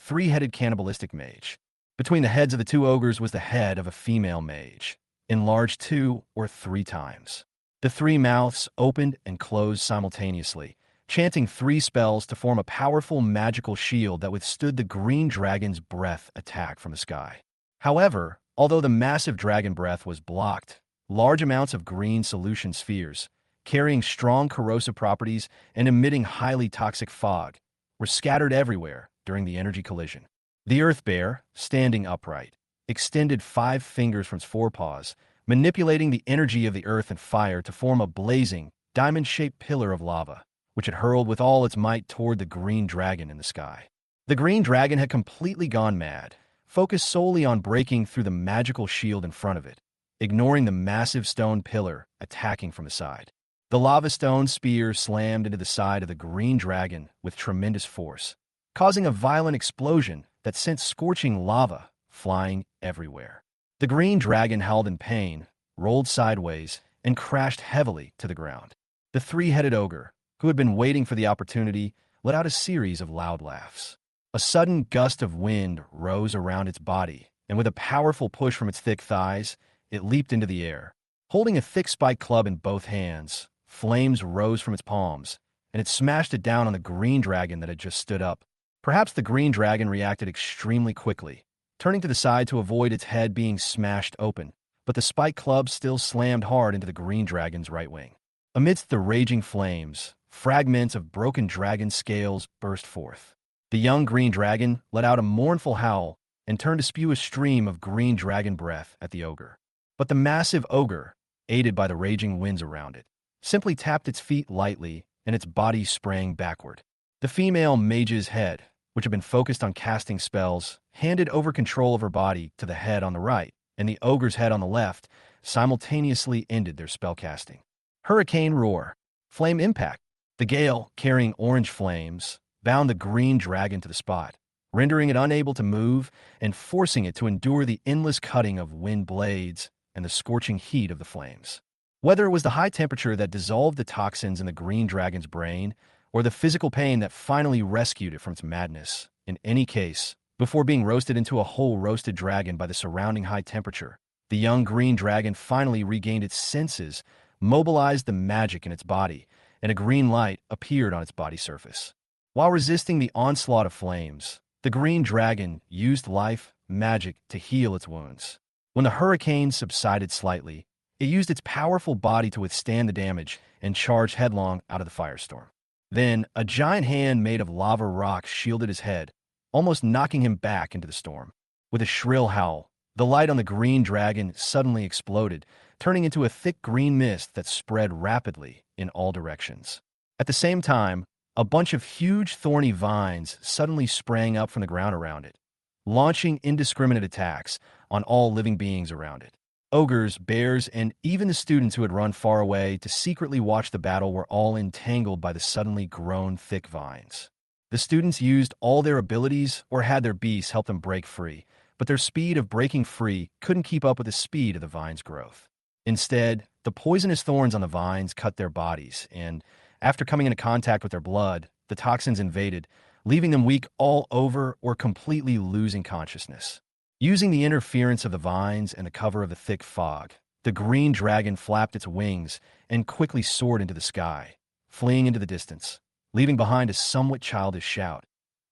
3-headed cannibalistic mage. Between the heads of the 2 ogres was the head of a female mage, enlarged 2 or 3 times. The 3 mouths opened and closed simultaneously, chanting 3 spells to form a powerful magical shield that withstood the Green Dragon's breath attack from the sky. However, although the massive dragon breath was blocked, large amounts of green solution spheres, carrying strong corrosive properties and emitting highly toxic fog, were scattered everywhere during the energy collision. The Earth Bear, standing upright, extended 5 fingers from its forepaws, manipulating the energy of the earth and fire to form a blazing, diamond-shaped pillar of lava, which it hurled with all its might toward the Green Dragon in the sky. The Green Dragon had completely gone mad, focused solely on breaking through the magical shield in front of it, ignoring the massive stone pillar attacking from the side. The lava stone spear slammed into the side of the Green Dragon with tremendous force, causing a violent explosion that sent scorching lava flying everywhere. The Green Dragon howled in pain, rolled sideways, and crashed heavily to the ground. The 3-headed ogre, who had been waiting for the opportunity, let out a series of loud laughs. A sudden gust of wind rose around its body, and with a powerful push from its thick thighs, it leaped into the air. Holding a thick spiked club in both hands, flames rose from its palms, and it smashed it down on the Green Dragon that had just stood up. Perhaps the Green Dragon reacted extremely quickly, turning to the side to avoid its head being smashed open, but the spiked club still slammed hard into the Green Dragon's right wing. Amidst the raging flames, fragments of broken dragon scales burst forth. The young Green Dragon let out a mournful howl and turned to spew a stream of green dragon breath at the ogre. But the massive ogre, aided by the raging winds around it, simply tapped its feet lightly and its body sprang backward. The female mage's head, which had been focused on casting spells, handed over control of her body to the head on the right, and the ogre's head on the left simultaneously ended their spellcasting. Hurricane roar. Flame impact. The gale, carrying orange flames, bound the green dragon to the spot, rendering it unable to move and forcing it to endure the endless cutting of wind blades and the scorching heat of the flames. Whether it was the high temperature that dissolved the toxins in the green dragon's brain, or the physical pain that finally rescued it from its madness, in any case, before being roasted into a whole roasted dragon by the surrounding high temperature, the young green dragon finally regained its senses, mobilized the magic in its body, and a green light appeared on its body surface. While resisting the onslaught of flames, the green dragon used life magic to heal its wounds. When the hurricane subsided slightly, it used its powerful body to withstand the damage and charged headlong out of the firestorm. Then, a giant hand made of lava rock shielded his head, almost knocking him back into the storm. With a shrill howl, the light on the green dragon suddenly exploded, turning into a thick green mist that spread rapidly in all directions. At the same time, a bunch of huge thorny vines suddenly sprang up from the ground around it, launching indiscriminate attacks on all living beings around it. Ogres, bears, and even the students who had run far away to secretly watch the battle were all entangled by the suddenly grown thick vines. The students used all their abilities or had their beasts help them break free, but their speed of breaking free couldn't keep up with the speed of the vine's growth. Instead, the poisonous thorns on the vines cut their bodies, and after coming into contact with their blood, the toxins invaded, leaving them weak all over or completely losing consciousness. Using the interference of the vines and the cover of the thick fog, the green dragon flapped its wings and quickly soared into the sky, fleeing into the distance, leaving behind a somewhat childish shout.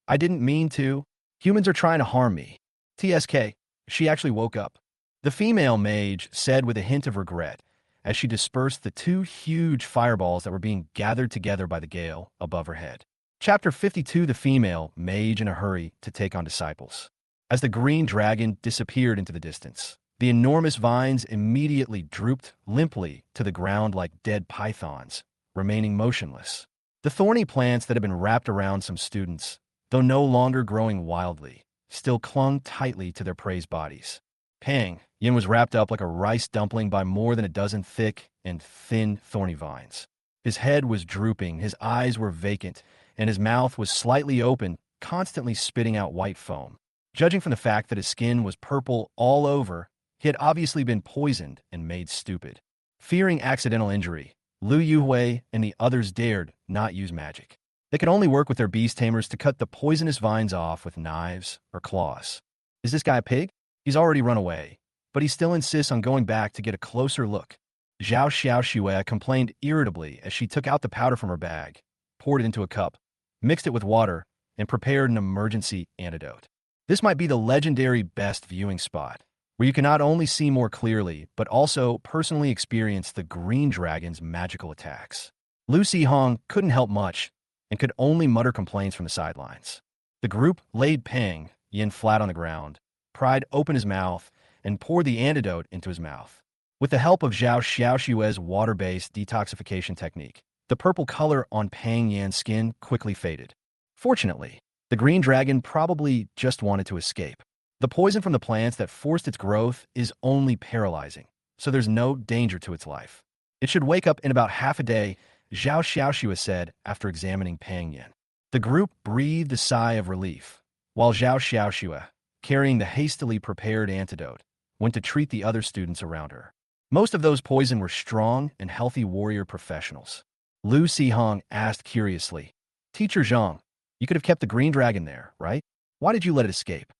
"I didn't mean to. Humans are trying to harm me." TSK. She actually woke up. The female mage said with a hint of regret as she dispersed the two huge fireballs that were being gathered together by the gale above her head. Chapter 52. The female mage in a hurry to take on disciples. As the green dragon disappeared into the distance, the enormous vines immediately drooped limply to the ground like dead pythons, remaining motionless. The thorny plants that had been wrapped around some students, though no longer growing wildly, still clung tightly to their prey's bodies. Pang, Yin was wrapped up like a rice dumpling by more than a dozen thick and thin thorny vines. His head was drooping, his eyes were vacant, and his mouth was slightly open, constantly spitting out white foam. Judging from the fact that his skin was purple all over, he had obviously been poisoned and made stupid. Fearing accidental injury, Lu Yuhui and the others dared not use magic. They could only work with their beast tamers to cut the poisonous vines off with knives or claws. Is this guy a pig? He's already run away, but he still insists on going back to get a closer look. Zhao Xiaoxue complained irritably as she took out the powder from her bag, poured it into a cup, mixed it with water, and prepared an emergency antidote. This might be the legendary best viewing spot, where you can not only see more clearly, but also personally experience the green dragon's magical attacks. Lu Hong couldn't help much and could only mutter complaints from the sidelines. The group laid Peng Yin flat on the ground, pried open his mouth, and poured the antidote into his mouth. With the help of Zhao Xiaoxue's water-based detoxification technique, the purple color on Peng Yan's skin quickly faded. Fortunately, the green dragon probably just wanted to escape. The poison from the plants that forced its growth is only paralyzing, so there's no danger to its life. It should wake up in about half a day, Zhao Xiaoxue said after examining Peng Yan. The group breathed a sigh of relief, while Zhao Xiaoxue, carrying the hastily prepared antidote, went to treat the other students around her. Most of those poisoned were strong and healthy warrior professionals. Lu Hong asked curiously, "Teacher Zhang, you could have kept the green dragon there, right? Why did you let it escape?"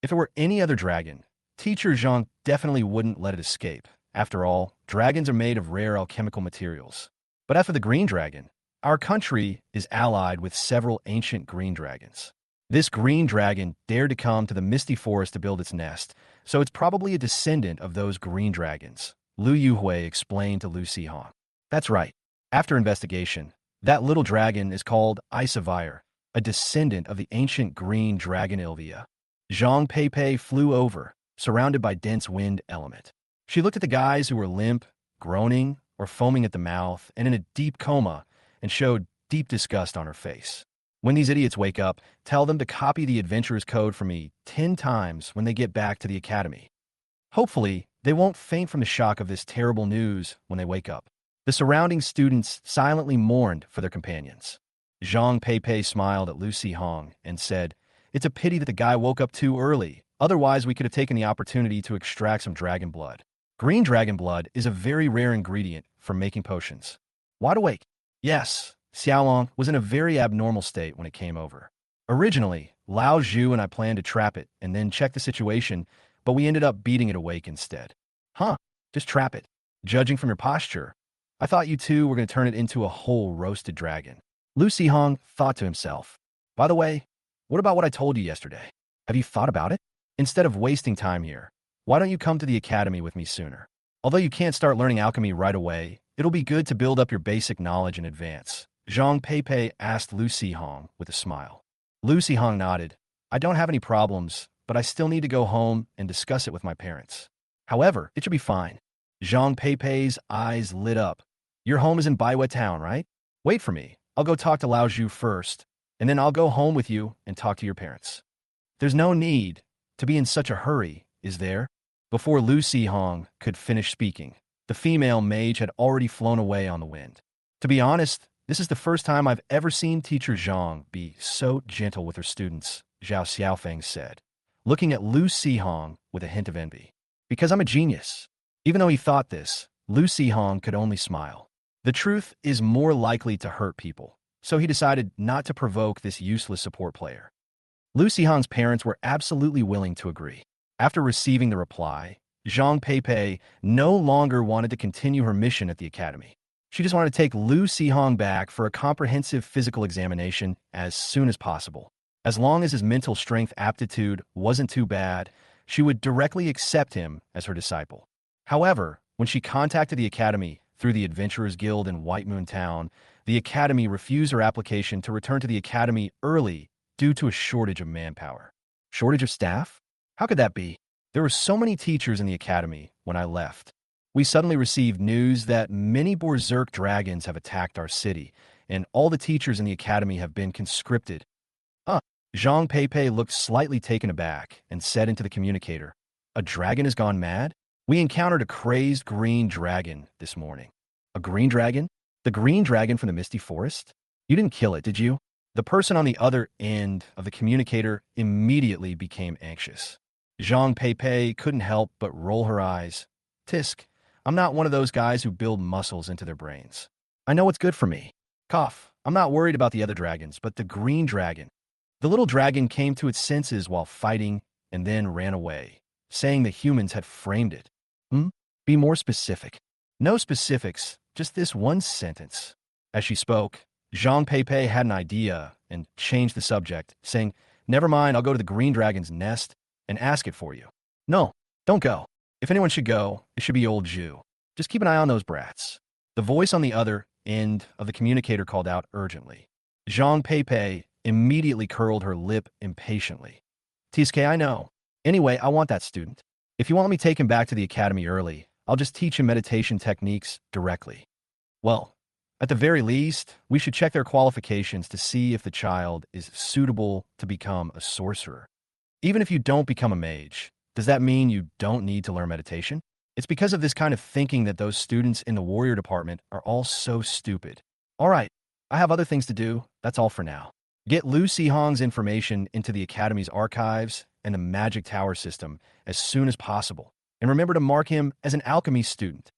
If it were any other dragon, Teacher Zhang definitely wouldn't let it escape. After all, dragons are made of rare alchemical materials. But as for the green dragon, our country is allied with several ancient green dragons. This green dragon dared to come to the misty forest to build its nest, so it's probably a descendant of those green dragons, Lu Yuhui explained to Lu Hong. That's right. After investigation, that little dragon is called Isavire, a descendant of the ancient green dragon Ilvia. Zhang Pei flew over, surrounded by dense wind element. She looked at the guys who were limp, groaning, or foaming at the mouth, and in a deep coma, and showed deep disgust on her face. When these idiots wake up, tell them to copy the adventurer's code for me 10 times when they get back to the academy. Hopefully, They won't faint from the shock of this terrible news when they wake up. The surrounding students silently mourned for their companions. Zhang Peipei smiled at Lu Hong and said, "It's a pity that the guy woke up too early. Otherwise, we could have taken the opportunity to extract some dragon blood. Green dragon blood is a very rare ingredient for making potions." Wide awake. Yes, Xiaolong was in a very abnormal state when it came over. Originally, Lao Zhu and I planned to trap it and then check the situation, but we ended up beating it awake instead. Huh, just trap it. Judging from your posture, I thought you two were going to turn it into a whole roasted dragon. Lu Hong thought to himself, "By the way, what about what I told you yesterday? Have you thought about it? Instead of wasting time here, why don't you come to the academy with me sooner? Although you can't start learning alchemy right away, it'll be good to build up your basic knowledge in advance." Zhang Peipei asked Lu Hong with a smile. Lu Hong nodded. "I don't have any problems, but I still need to go home and discuss it with my parents. However, it should be fine." Zhang Peipei's eyes lit up. "Your home is in Baiwei Town, right? Wait for me. I'll go talk to Lao Zhu first, and then I'll go home with you and talk to your parents." "There's no need to be in such a hurry, is there?" Before Lu Hong could finish speaking, the female mage had already flown away on the wind. To be honest, this is the first time I've ever seen teacher Zhang be so gentle with her students, Zhao Xiaofeng said, looking at Lu Hong with a hint of envy. "Because I'm a genius." Even though he thought this, Lu Hong could only smile. The truth is more likely to hurt people, so he decided not to provoke this useless support player. Lu Hong's parents were absolutely willing to agree. After receiving the reply, Zhang Peipei no longer wanted to continue her mission at the academy. She just wanted to take Lu Hong back for a comprehensive physical examination as soon as possible. As long as his mental strength aptitude wasn't too bad, she would directly accept him as her disciple. However, when she contacted the academy through the Adventurers Guild in White Moon Town, the academy refused her application to return to the academy early due to a shortage of manpower. Shortage of staff? How could that be? There were so many teachers in the academy when I left. We suddenly received news that many berserk dragons have attacked our city, and all the teachers in the academy have been conscripted. Zhang Peipei looked slightly taken aback and said into the communicator, "A dragon has gone mad? We encountered a crazed green dragon this morning." "A green dragon? The green dragon from the Misty Forest? You didn't kill it, did you?" The person on the other end of the communicator immediately became anxious. Zhang Peipei couldn't help but roll her eyes. "Tisk, I'm not one of those guys who build muscles into their brains. I know what's good for me. Cough, I'm not worried about the other dragons, but the green dragon." The little dragon came to its senses while fighting and then ran away, saying the humans had framed it. Be more specific." "No specifics, just this one sentence." As she spoke, Zhang Peipei had an idea and changed the subject, saying, "Never mind, I'll go to the green dragon's nest and ask it for you." "No, don't go. If anyone should go, it should be old Zhu. Just keep an eye on those brats." The voice on the other end of the communicator called out urgently. Zhang Peipei immediately curled her lip impatiently. "TSK, I know. Anyway, I want that student. If you want me to take him back to the academy early, I'll just teach him meditation techniques directly." "Well, at the very least, we should check their qualifications to see if the child is suitable to become a sorcerer. Even if you don't become a mage, does that mean you don't need to learn meditation?" It's because of this kind of thinking that those students in the warrior department are all so stupid. "All right, I have other things to do. That's all for now. Get Lu Hong's information into the academy's archives and the magic tower system as soon as possible. And remember to mark him as an alchemy student."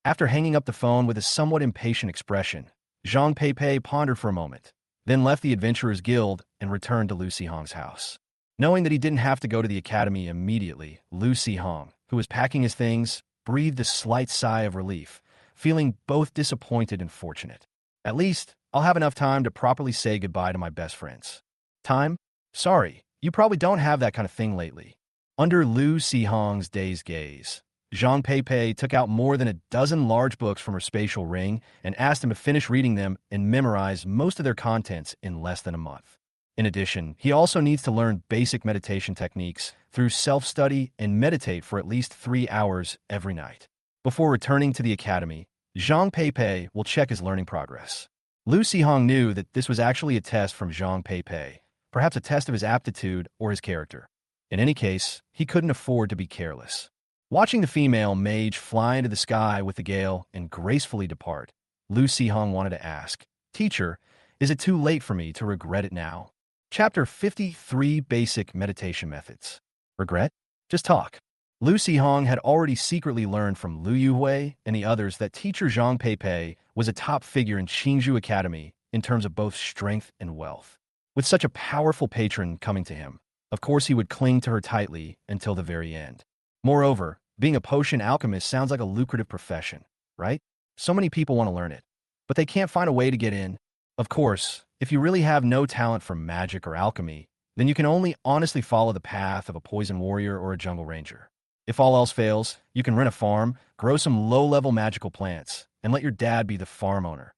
After hanging up the phone with a somewhat impatient expression, Zhang Peipei pondered for a moment, then left the Adventurers Guild and returned to Lu Hong's house. Knowing that he didn't have to go to the academy immediately, Lu Hong, who was packing his things, breathed a slight sigh of relief, feeling both disappointed and fortunate. "At least, I'll have enough time to properly say goodbye to my best friends." "Time? Sorry, you probably don't have that kind of thing lately." Under Lu Hong's dazed gaze, Zhang Peipei took out more than a dozen large books from her spatial ring and asked him to finish reading them and memorize most of their contents in less than a month. In addition, he also needs to learn basic meditation techniques through self-study and meditate for at least 3 hours every night. Before returning to the academy, Zhang Peipei will check his learning progress. Lu Hong knew that this was actually a test from Zhang Peipei, perhaps a test of his aptitude or his character. In any case, he couldn't afford to be careless. Watching the female mage fly into the sky with the gale and gracefully depart, Lu Sihong wanted to ask, "Teacher, is it too late for me to regret it now?" Chapter 53 Basic Meditation Methods. Regret? Just talk. Lu Sihong had already secretly learned from Lu Yuhui and the others that teacher Zhang Peipei was a top figure in Qingzhou Academy in terms of both strength and wealth. With such a powerful patron coming to him, of course he would cling to her tightly until the very end. Moreover, being a potion alchemist sounds like a lucrative profession, right? So many people want to learn it, but they can't find a way to get in. Of course, if you really have no talent for magic or alchemy, then you can only honestly follow the path of a poison warrior or a jungle ranger. If all else fails, you can rent a farm, grow some low-level magical plants, and let your dad be the farm owner.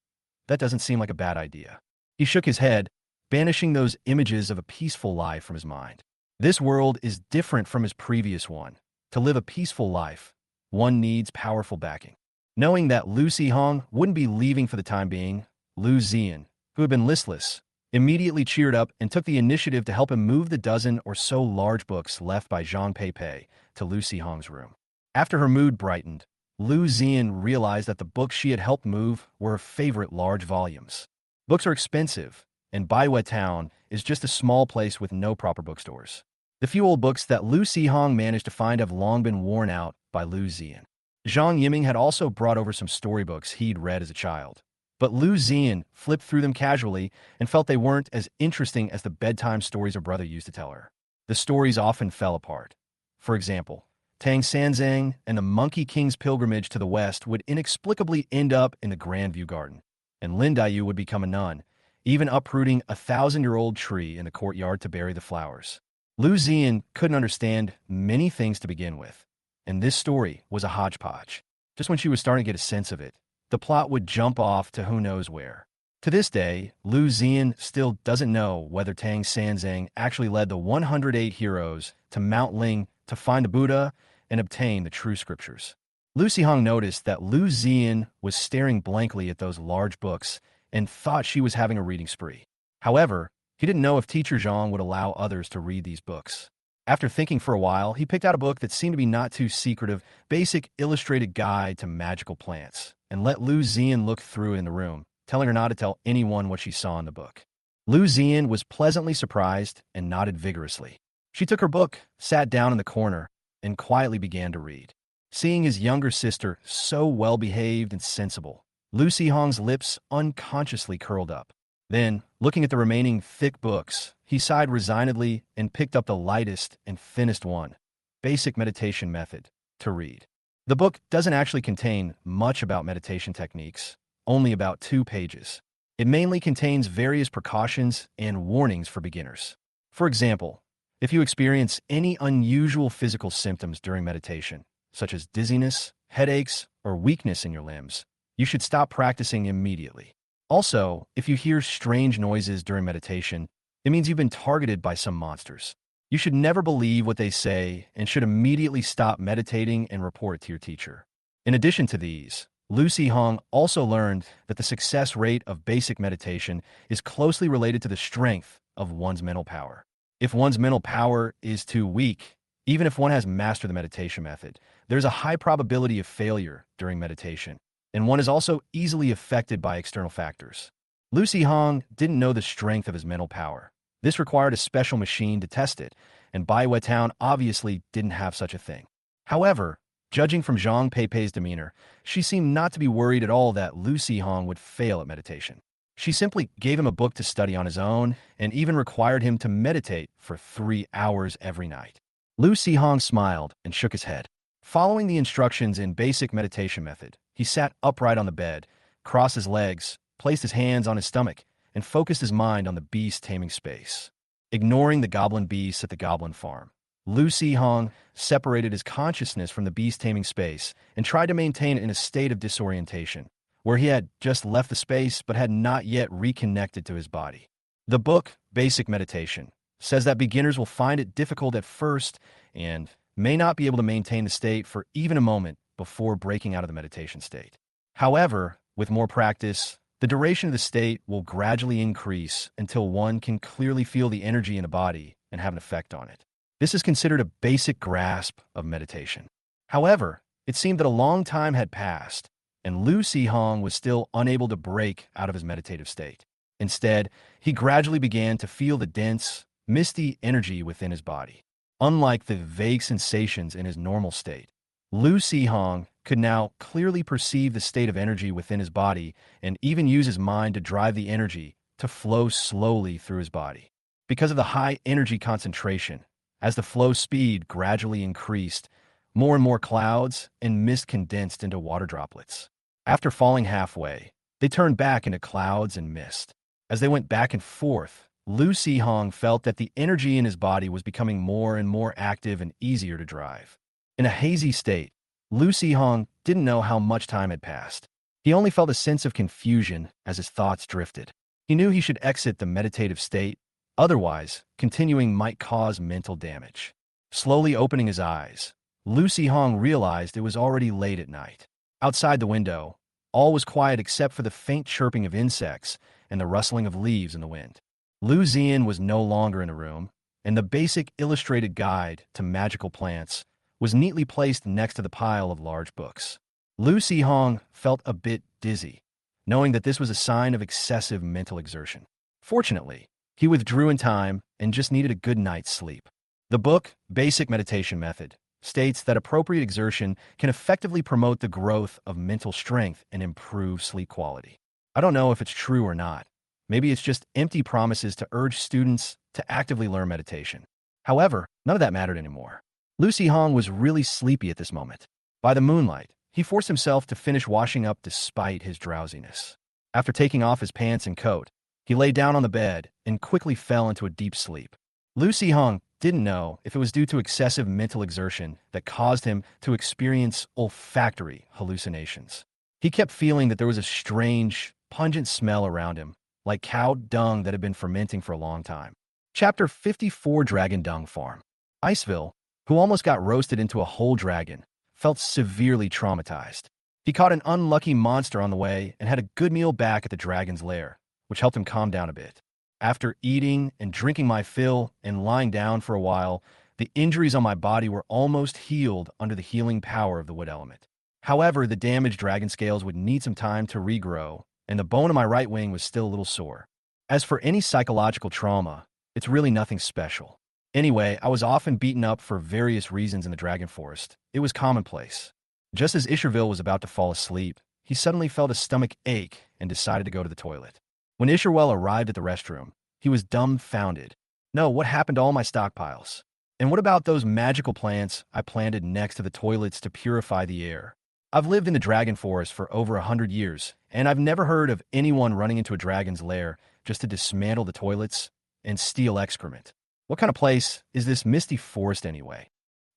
That doesn't seem like a bad idea. He shook his head, banishing those images of a peaceful life from his mind. This world is different from his previous one. To live a peaceful life, one needs powerful backing. Knowing that Lu Sihong wouldn't be leaving for the time being, Lu Zian, who had been listless, immediately cheered up and took the initiative to help him move the dozen or so large books left by Zhang Peipei to Lu Sihong's room. After her mood brightened, Lu Zian realized that the books she had helped move were her favorite large volumes. Books are expensive, and Baiwei Town is just a small place with no proper bookstores. The few old books that Lu Sihong managed to find have long been worn out by Lu Zian. Zhang Yiming had also brought over some storybooks he'd read as a child, but Lu Zian flipped through them casually and felt they weren't as interesting as the bedtime stories her brother used to tell her. The stories often fell apart. For example, Tang Sanzang and the Monkey King's pilgrimage to the west would inexplicably end up in the Grandview Garden, and Lin Daiyu would become a nun, even uprooting a 1,000-year-old tree in the courtyard to bury the flowers. Lu Zian couldn't understand many things to begin with, and this story was a hodgepodge. Just when she was starting to get a sense of it, the plot would jump off to who knows where. To this day, Lu Zian still doesn't know whether Tang Sanzang actually led the 108 heroes to Mount Ling to find the Buddha and obtain the true scriptures. Lu Sihong noticed that Lu Zian was staring blankly at those large books and thought she was having a reading spree. However, he didn't know if Teacher Zhang would allow others to read these books. After thinking for a while, he picked out a book that seemed to be not too secretive, basic illustrated guide to magical plants, and let Lu Zian look through it in the room, telling her not to tell anyone what she saw in the book. Lu Zian was pleasantly surprised and nodded vigorously. She took her book, sat down in the corner, and quietly began to read. Seeing his younger sister so well-behaved and sensible, Lu Sihong's lips unconsciously curled up. Then, looking at the remaining thick books, he sighed resignedly and picked up the lightest and thinnest one, Basic Meditation Method, to read. The book doesn't actually contain much about meditation techniques, only about 2 pages. It mainly contains various precautions and warnings for beginners. For example, if you experience any unusual physical symptoms during meditation, such as dizziness, headaches, or weakness in your limbs, you should stop practicing immediately. Also, if you hear strange noises during meditation, it means you've been targeted by some monsters. You should never believe what they say and should immediately stop meditating and report it to your teacher. In addition to these, Lu Sihong also learned that the success rate of basic meditation is closely related to the strength of one's mental power. If one's mental power is too weak, even if one has mastered the meditation method, there's a high probability of failure during meditation, and one is also easily affected by external factors. Lu Sihong didn't know the strength of his mental power. This required a special machine to test it, and Baiwei Town obviously didn't have such a thing. However, judging from Zhang Peipei's demeanor, she seemed not to be worried at all that Lu Sihong would fail at meditation. She simply gave him a book to study on his own and even required him to meditate for 3 hours every night. Lu Sihong smiled and shook his head. Following the instructions in Basic Meditation Method, he sat upright on the bed, crossed his legs, placed his hands on his stomach, and focused his mind on the beast taming space. Ignoring the goblin beasts at the goblin farm, Lu Sihong separated his consciousness from the beast taming space and tried to maintain it in a state of disorientation, where he had just left the space but had not yet reconnected to his body. The book, Basic Meditation, says that beginners will find it difficult at first and may not be able to maintain the state for even a moment before breaking out of the meditation state. However, with more practice, the duration of the state will gradually increase until one can clearly feel the energy in a body and have an effect on it. This is considered a basic grasp of meditation. However, it seemed that a long time had passed, and Lu Hong was still unable to break out of his meditative state. Instead, he gradually began to feel the dense, misty energy within his body. Unlike the vague sensations in his normal state, Lu Hong could now clearly perceive the state of energy within his body and even use his mind to drive the energy to flow slowly through his body. Because of the high energy concentration, as the flow speed gradually increased, more and more clouds and mist condensed into water droplets. After falling halfway, they turned back into clouds and mist. As they went back and forth, Lu Hong felt that the energy in his body was becoming more and more active and easier to drive. In a hazy state, Lu Hong didn't know how much time had passed. He only felt a sense of confusion as his thoughts drifted. He knew he should exit the meditative state, otherwise, continuing might cause mental damage. Slowly opening his eyes, Lu Hong realized it was already late at night. Outside the window, all was quiet except for the faint chirping of insects and the rustling of leaves in the wind. Lu Zian was no longer in the room, and the basic illustrated guide to magical plants was neatly placed next to the pile of large books. Lu Hong felt a bit dizzy, knowing that this was a sign of excessive mental exertion. Fortunately, he withdrew in time and just needed a good night's sleep. The book, Basic Meditation Method, states that appropriate exertion can effectively promote the growth of mental strength and improve sleep quality. I don't know if it's true or not. Maybe it's just empty promises to urge students to actively learn meditation. However, none of that mattered anymore. Lu Hong was really sleepy at this moment. By the moonlight, he forced himself to finish washing up despite his drowsiness. After taking off his pants and coat, he lay down on the bed and quickly fell into a deep sleep. Lu Hong didn't know if it was due to excessive mental exertion that caused him to experience olfactory hallucinations. He kept feeling that there was a strange, pungent smell around him, like cow dung that had been fermenting for a long time. Chapter 54, Dragon Dung Farm. Iceville, who almost got roasted into a whole dragon, felt severely traumatized. He caught an unlucky monster on the way and had a good meal back at the dragon's lair, which helped him calm down a bit. After eating and drinking my fill and lying down for a while, the injuries on my body were almost healed under the healing power of the wood element. However, the damaged dragon scales would need some time to regrow, and the bone of my right wing was still a little sore. As for any psychological trauma, it's really nothing special. Anyway, I was often beaten up for various reasons in the Dragon Forest. It was commonplace. Just as Isherville was about to fall asleep, he suddenly felt a stomach ache and decided to go to the toilet. When Isherwell arrived at the restroom, he was dumbfounded. No, what happened to all my stockpiles? And what about those magical plants I planted next to the toilets to purify the air? I've lived in the Dragon Forest for over 100 years, and I've never heard of anyone running into a dragon's lair just to dismantle the toilets and steal excrement. What kind of place is this misty forest anyway?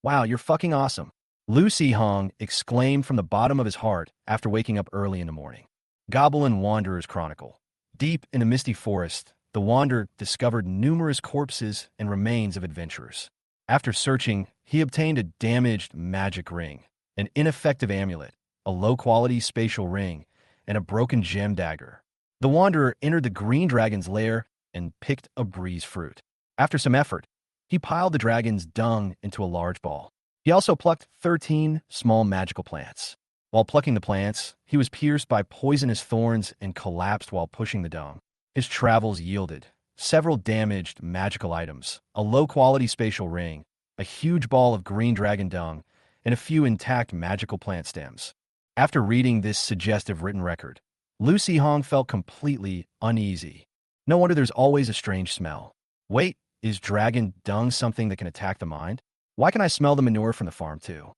Wow, you're fucking awesome. Lu Hong exclaimed from the bottom of his heart after waking up early in the morning. Goblin Wanderer's Chronicle. Deep in a misty forest, the wanderer discovered numerous corpses and remains of adventurers. After searching, he obtained a damaged magic ring, an ineffective amulet, a low-quality spatial ring, and a broken gem dagger. The wanderer entered the green dragon's lair and picked a breeze fruit. After some effort, he piled the dragon's dung into a large ball. He also plucked 13 small magical plants. While plucking the plants, he was pierced by poisonous thorns and collapsed while pushing the dung. His travels yielded several damaged magical items, a low-quality spatial ring, a huge ball of green dragon dung, and a few intact magical plant stems. After reading this suggestive written record, Lu Hong felt completely uneasy. No wonder there's always a strange smell. Wait, is dragon dung something that can attack the mind? Why can I smell the manure from the farm too?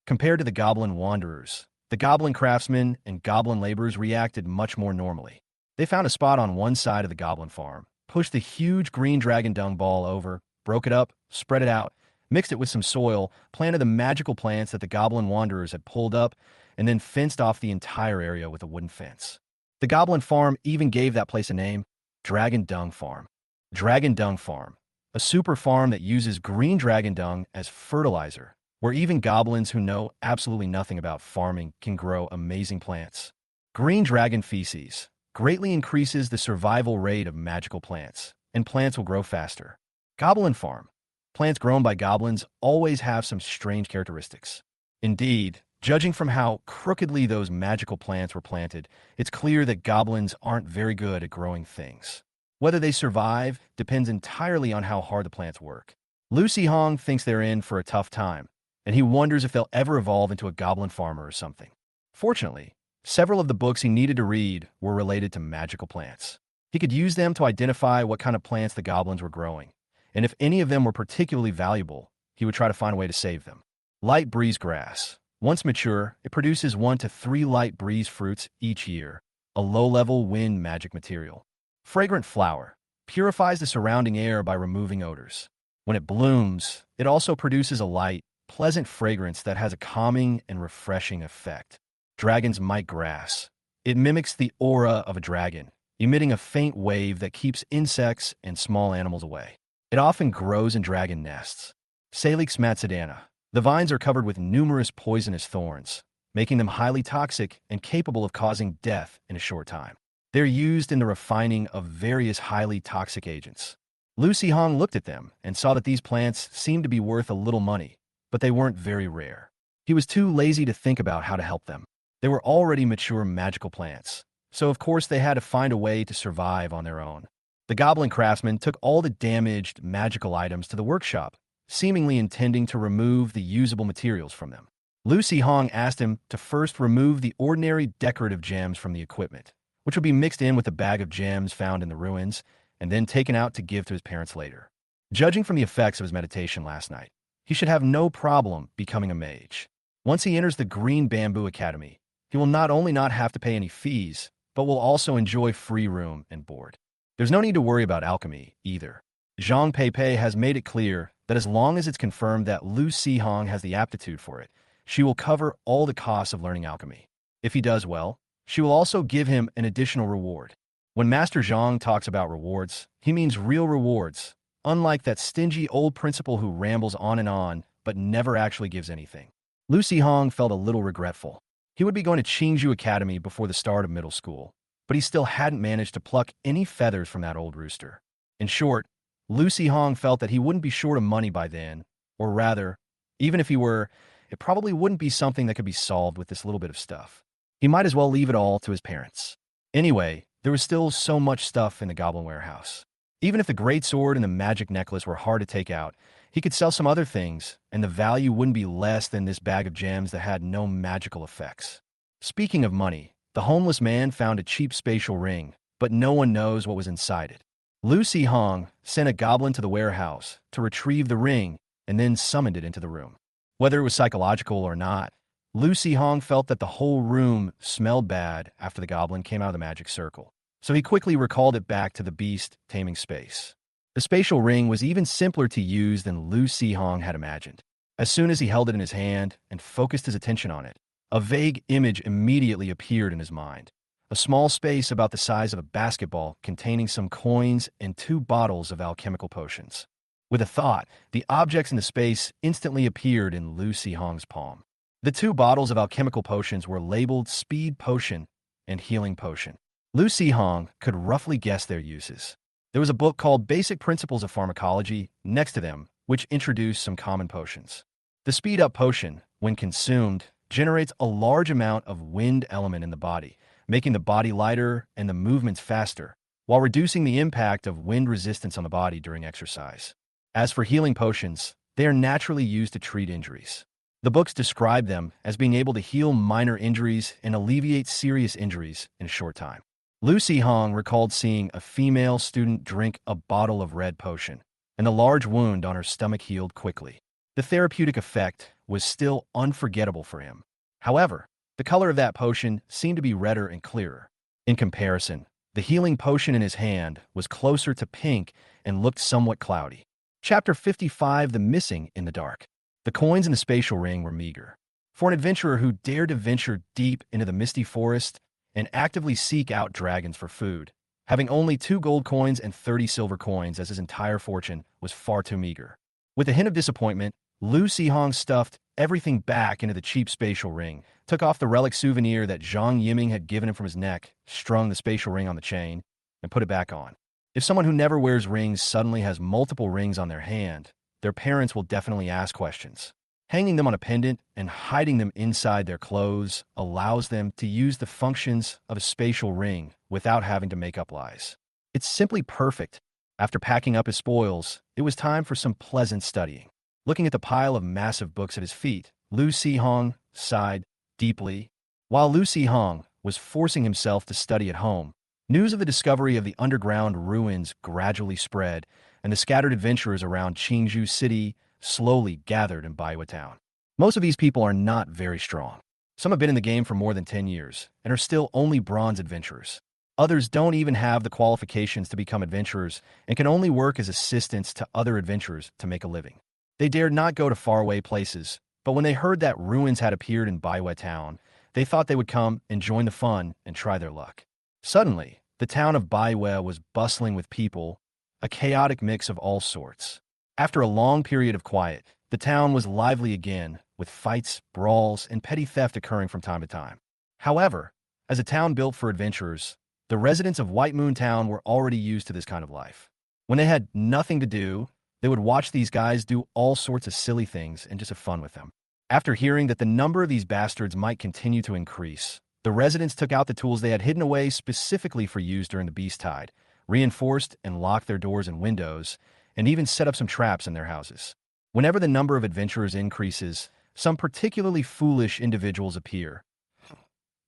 Compared to the goblin wanderers, the goblin craftsmen and goblin laborers reacted much more normally. They found a spot on one side of the goblin farm, pushed the huge green dragon dung ball over, broke it up, spread it out, mixed it with some soil, planted the magical plants that the goblin wanderers had pulled up, and then fenced off the entire area with a wooden fence. The goblin farm even gave that place a name, Dragon Dung Farm. Dragon Dung Farm, a super farm that uses green dragon dung as fertilizer, where even goblins who know absolutely nothing about farming can grow amazing plants. Green dragon feces greatly increases the survival rate of magical plants, and plants will grow faster. Goblin Farm. Plants grown by goblins always have some strange characteristics. Indeed, judging from how crookedly those magical plants were planted, it's clear that goblins aren't very good at growing things. Whether they survive depends entirely on how hard the plants work. Lucy Hong thinks they're in for a tough time, and he wonders if they'll ever evolve into a goblin farmer or something. Fortunately, several of the books he needed to read were related to magical plants. He could use them to identify what kind of plants the goblins were growing, and if any of them were particularly valuable, he would try to find a way to save them. Light breeze grass. Once mature, it produces 1 to 3 light breeze fruits each year, a low-level wind magic material. Fragrant flower. Purifies the surrounding air by removing odors. When it blooms, it also produces a light, pleasant fragrance that has a calming and refreshing effect. Dragon's mite grass. It mimics the aura of a dragon, emitting a faint wave that keeps insects and small animals away. It often grows in dragon nests. Salix matzedana. The vines are covered with numerous poisonous thorns, making them highly toxic and capable of causing death in a short time. They're used in the refining of various highly toxic agents. Lucy Hong looked at them and saw that these plants seemed to be worth a little money, but they weren't very rare. He was too lazy to think about how to help them. They were already mature magical plants, so of course they had to find a way to survive on their own. The goblin craftsman took all the damaged magical items to the workshop, seemingly intending to remove the usable materials from them. Lucy Hong asked him to first remove the ordinary decorative gems from the equipment, which would be mixed in with a bag of gems found in the ruins, and then taken out to give to his parents later. Judging from the effects of his meditation last night, he should have no problem becoming a mage. Once he enters the Green Bamboo Academy, he will not only not have to pay any fees, but will also enjoy free room and board. There's no need to worry about alchemy, either. Zhang Peipei has made it clear that as long as it's confirmed that Lu Sihong has the aptitude for it, she will cover all the costs of learning alchemy. If he does well, she will also give him an additional reward. When Master Zhang talks about rewards, he means real rewards, unlike that stingy old principal who rambles on but never actually gives anything. Lu Sihong felt a little regretful. He would be going to Qingzhou Academy before the start of middle school, but he still hadn't managed to pluck any feathers from that old rooster. In short, Lu Sihong felt that he wouldn't be short of money by then, or rather, even if he were, it probably wouldn't be something that could be solved with this little bit of stuff. He might as well leave it all to his parents. Anyway, there was still so much stuff in the Goblin warehouse. Even if the great sword and the magic necklace were hard to take out, he could sell some other things, and the value wouldn't be less than this bag of gems that had no magical effects. Speaking of money, the homeless man found a cheap spatial ring, but no one knows what was inside it. Lu Sihong sent a goblin to the warehouse to retrieve the ring and then summoned it into the room. Whether it was psychological or not, Lu Sihong felt that the whole room smelled bad after the goblin came out of the magic circle, so he quickly recalled it back to the beast taming space. The spatial ring was even simpler to use than Lu Sihong had imagined. As soon as he held it in his hand and focused his attention on it, a vague image immediately appeared in his mind. A small space about the size of a basketball containing some coins and 2 bottles of alchemical potions. With a thought, the objects in the space instantly appeared in Lu Sihong's palm. The 2 bottles of alchemical potions were labeled Speed Potion and Healing Potion. Lu Sihong could roughly guess their uses. There was a book called Basic Principles of Pharmacology next to them, which introduced some common potions. The Speed Up Potion, when consumed, generates a large amount of wind element in the body, making the body lighter and the movements faster, while reducing the impact of wind resistance on the body during exercise. As for healing potions, they are naturally used to treat injuries. The books describe them as being able to heal minor injuries and alleviate serious injuries in a short time. Lu Sihong recalled seeing a female student drink a bottle of red potion, and the large wound on her stomach healed quickly. The therapeutic effect was still unforgettable for him. However, the color of that potion seemed to be redder and clearer. In comparison, the healing potion in his hand was closer to pink and looked somewhat cloudy. Chapter 55: The Missing in the Dark. The coins in the spatial ring were meager. For an adventurer who dared to venture deep into the misty forest and actively seek out dragons for food, having only 2 gold coins and 30 silver coins as his entire fortune was far too meager. With a hint of disappointment, Lu Sihong stuffed everything back into the cheap spatial ring, took off the relic souvenir that Zhang Yiming had given him from his neck, strung the spatial ring on the chain, and put it back on. If someone who never wears rings suddenly has multiple rings on their hand, their parents will definitely ask questions. Hanging them on a pendant and hiding them inside their clothes allows them to use the functions of a spatial ring without having to make up lies. It's simply perfect. After packing up his spoils, it was time for some pleasant studying. Looking at the pile of massive books at his feet, Lu Sihong sighed deeply. While Lu Sihong was forcing himself to study at home, news of the discovery of the underground ruins gradually spread, and the scattered adventurers around Qingzhou City slowly gathered in Baiwa Town. Most of these people are not very strong. Some have been in the game for more than 10 years and are still only bronze adventurers. Others don't even have the qualifications to become adventurers and can only work as assistants to other adventurers to make a living. They dared not go to faraway places, but when they heard that ruins had appeared in Baiwa Town, they thought they would come and join the fun and try their luck. Suddenly, the town of Baiwa was bustling with people, a chaotic mix of all sorts. After a long period of quiet, the town was lively again, with fights, brawls, and petty theft occurring from time to time. However, as a town built for adventurers, the residents of White Moon Town were already used to this kind of life. When they had nothing to do, they would watch these guys do all sorts of silly things and just have fun with them. After hearing that the number of these bastards might continue to increase, the residents took out the tools they had hidden away specifically for use during the beast tide, reinforced and locked their doors and windows, and even set up some traps in their houses. Whenever the number of adventurers increases, some particularly foolish individuals appear.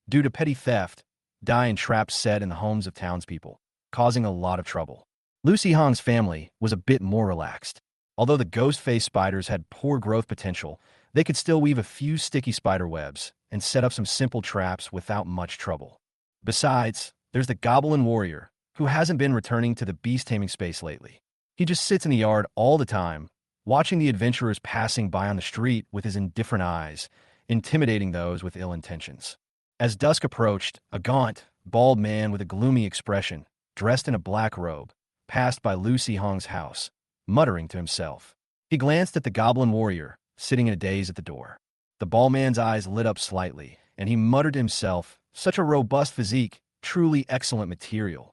Due to petty theft, die in traps set in the homes of townspeople, causing a lot of trouble. Lu Sihong's family was a bit more relaxed. Although the ghost-faced spiders had poor growth potential, they could still weave a few sticky spider webs and set up some simple traps without much trouble. Besides, there's the Goblin warrior, who hasn't been returning to the beast-taming space lately. He just sits in the yard all the time, watching the adventurers passing by on the street with his indifferent eyes, intimidating those with ill intentions. As dusk approached, a gaunt, bald man with a gloomy expression, dressed in a black robe, passed by Lu Sihong's house, muttering to himself. He glanced at the Goblin warrior, sitting in a daze at the door. The bald man's eyes lit up slightly, and he muttered to himself, "Such a robust physique, truly excellent material."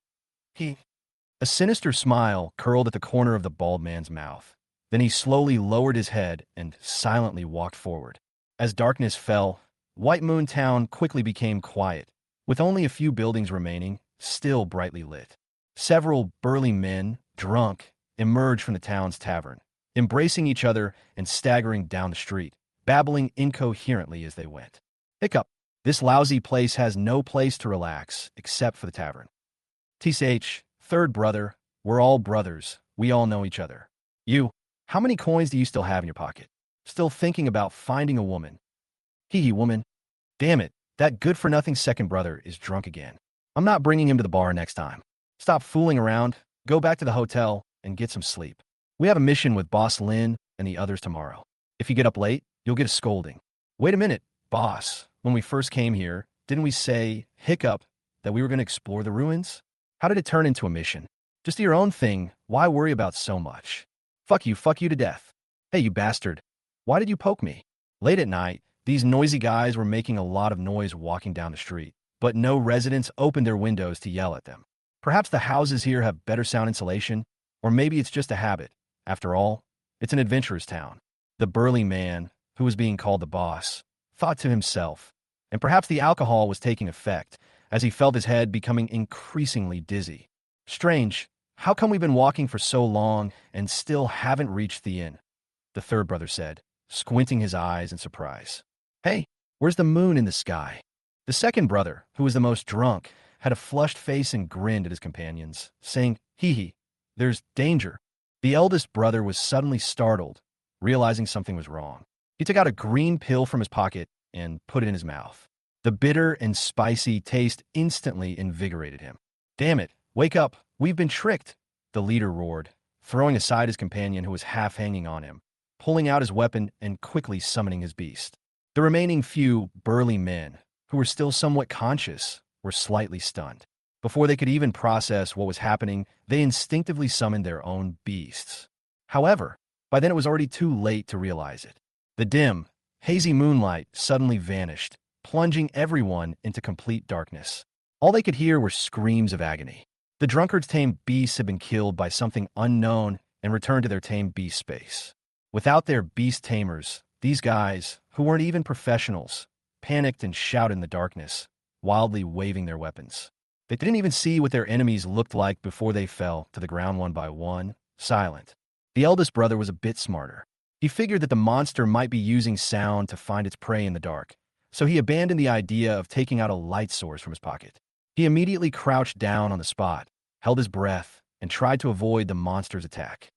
A sinister smile curled at the corner of the bald man's mouth. Then he slowly lowered his head and silently walked forward. As darkness fell, White Moon Town quickly became quiet, with only a few buildings remaining, still brightly lit. Several burly men, drunk, emerged from the town's tavern, embracing each other and staggering down the street, babbling incoherently as they went. Hiccup. This lousy place has no place to relax except for the tavern. TCH, third brother, we're all brothers. We all know each other. You, how many coins do you still have in your pocket? Still thinking about finding a woman. Hee woman. Damn it, that good-for-nothing second brother is drunk again. I'm not bringing him to the bar next time. Stop fooling around, go back to the hotel, and get some sleep. We have a mission with Boss Lin and the others tomorrow. If you get up late, you'll get a scolding. Wait a minute, boss. When we first came here, didn't we say, hiccup, that we were going to explore the ruins? How did it turn into a mission? Just do your own thing. Why worry about so much? Fuck you to death. Hey, you bastard. Why did you poke me? Late at night, these noisy guys were making a lot of noise walking down the street, but no residents opened their windows to yell at them. Perhaps the houses here have better sound insulation, or maybe it's just a habit. After all, it's an adventurer's town. The burly man, who was being called the boss, thought to himself, and perhaps the alcohol was taking effect, as he felt his head becoming increasingly dizzy. Strange, how come we've been walking for so long and still haven't reached the inn? The third brother said, squinting his eyes in surprise. Hey, where's the moon in the sky? The second brother, who was the most drunk, had a flushed face and grinned at his companions, saying, hee, there's danger. The eldest brother was suddenly startled, realizing something was wrong. He took out a green pill from his pocket and put it in his mouth. The bitter and spicy taste instantly invigorated him. Damn it, wake up, we've been tricked, the leader roared, throwing aside his companion who was half hanging on him, pulling out his weapon and quickly summoning his beast. The remaining few burly men, who were still somewhat conscious, were slightly stunned. Before they could even process what was happening, they instinctively summoned their own beasts. However, by then it was already too late to realize it. The dim, hazy moonlight suddenly vanished, plunging everyone into complete darkness. All they could hear were screams of agony. The drunkard's tamed beasts had been killed by something unknown and returned to their tamed beast space. Without their beast tamers, These guys, who weren't even professionals, panicked and shouted in the darkness, wildly waving their weapons. They didn't even see what their enemies looked like before they fell to the ground one by one, silent. The eldest brother was a bit smarter. He figured that the monster might be using sound to find its prey in the dark, so he abandoned the idea of taking out a light source from his pocket. He immediately crouched down on the spot, held his breath, and tried to avoid the monster's attack.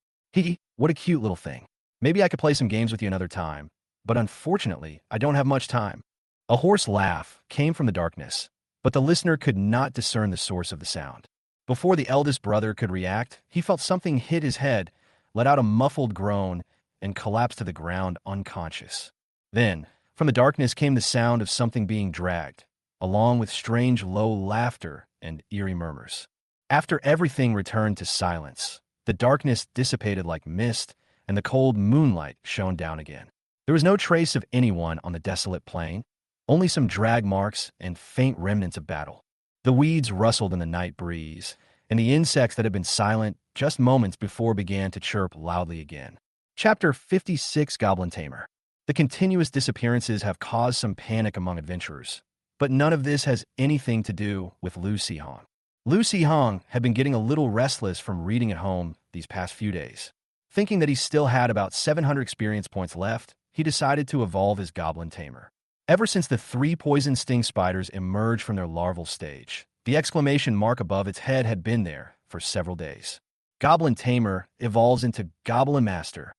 What a cute little thing. Maybe I could play some games with you another time, but unfortunately, I don't have much time. A hoarse laugh came from the darkness, but the listener could not discern the source of the sound. Before the eldest brother could react, he felt something hit his head, let out a muffled groan, and collapsed to the ground unconscious. Then, from the darkness came the sound of something being dragged, along with strange low laughter and eerie murmurs. After everything returned to silence, the darkness dissipated like mist, and the cold moonlight shone down again. There was no trace of anyone on the desolate plain, only some drag marks and faint remnants of battle. The weeds rustled in the night breeze, and the insects that had been silent just moments before began to chirp loudly again. Chapter 56, Goblin Tamer. The continuous disappearances have caused some panic among adventurers, but none of this has anything to do with Lu Sihong. Lu Sihong had been getting a little restless from reading at home these past few days. Thinking that he still had about 700 experience points left, he decided to evolve his Goblin Tamer. Ever since the 3 poison sting spiders emerged from their larval stage, the exclamation mark above its head had been there for several days. Goblin Tamer evolves into Goblin Master.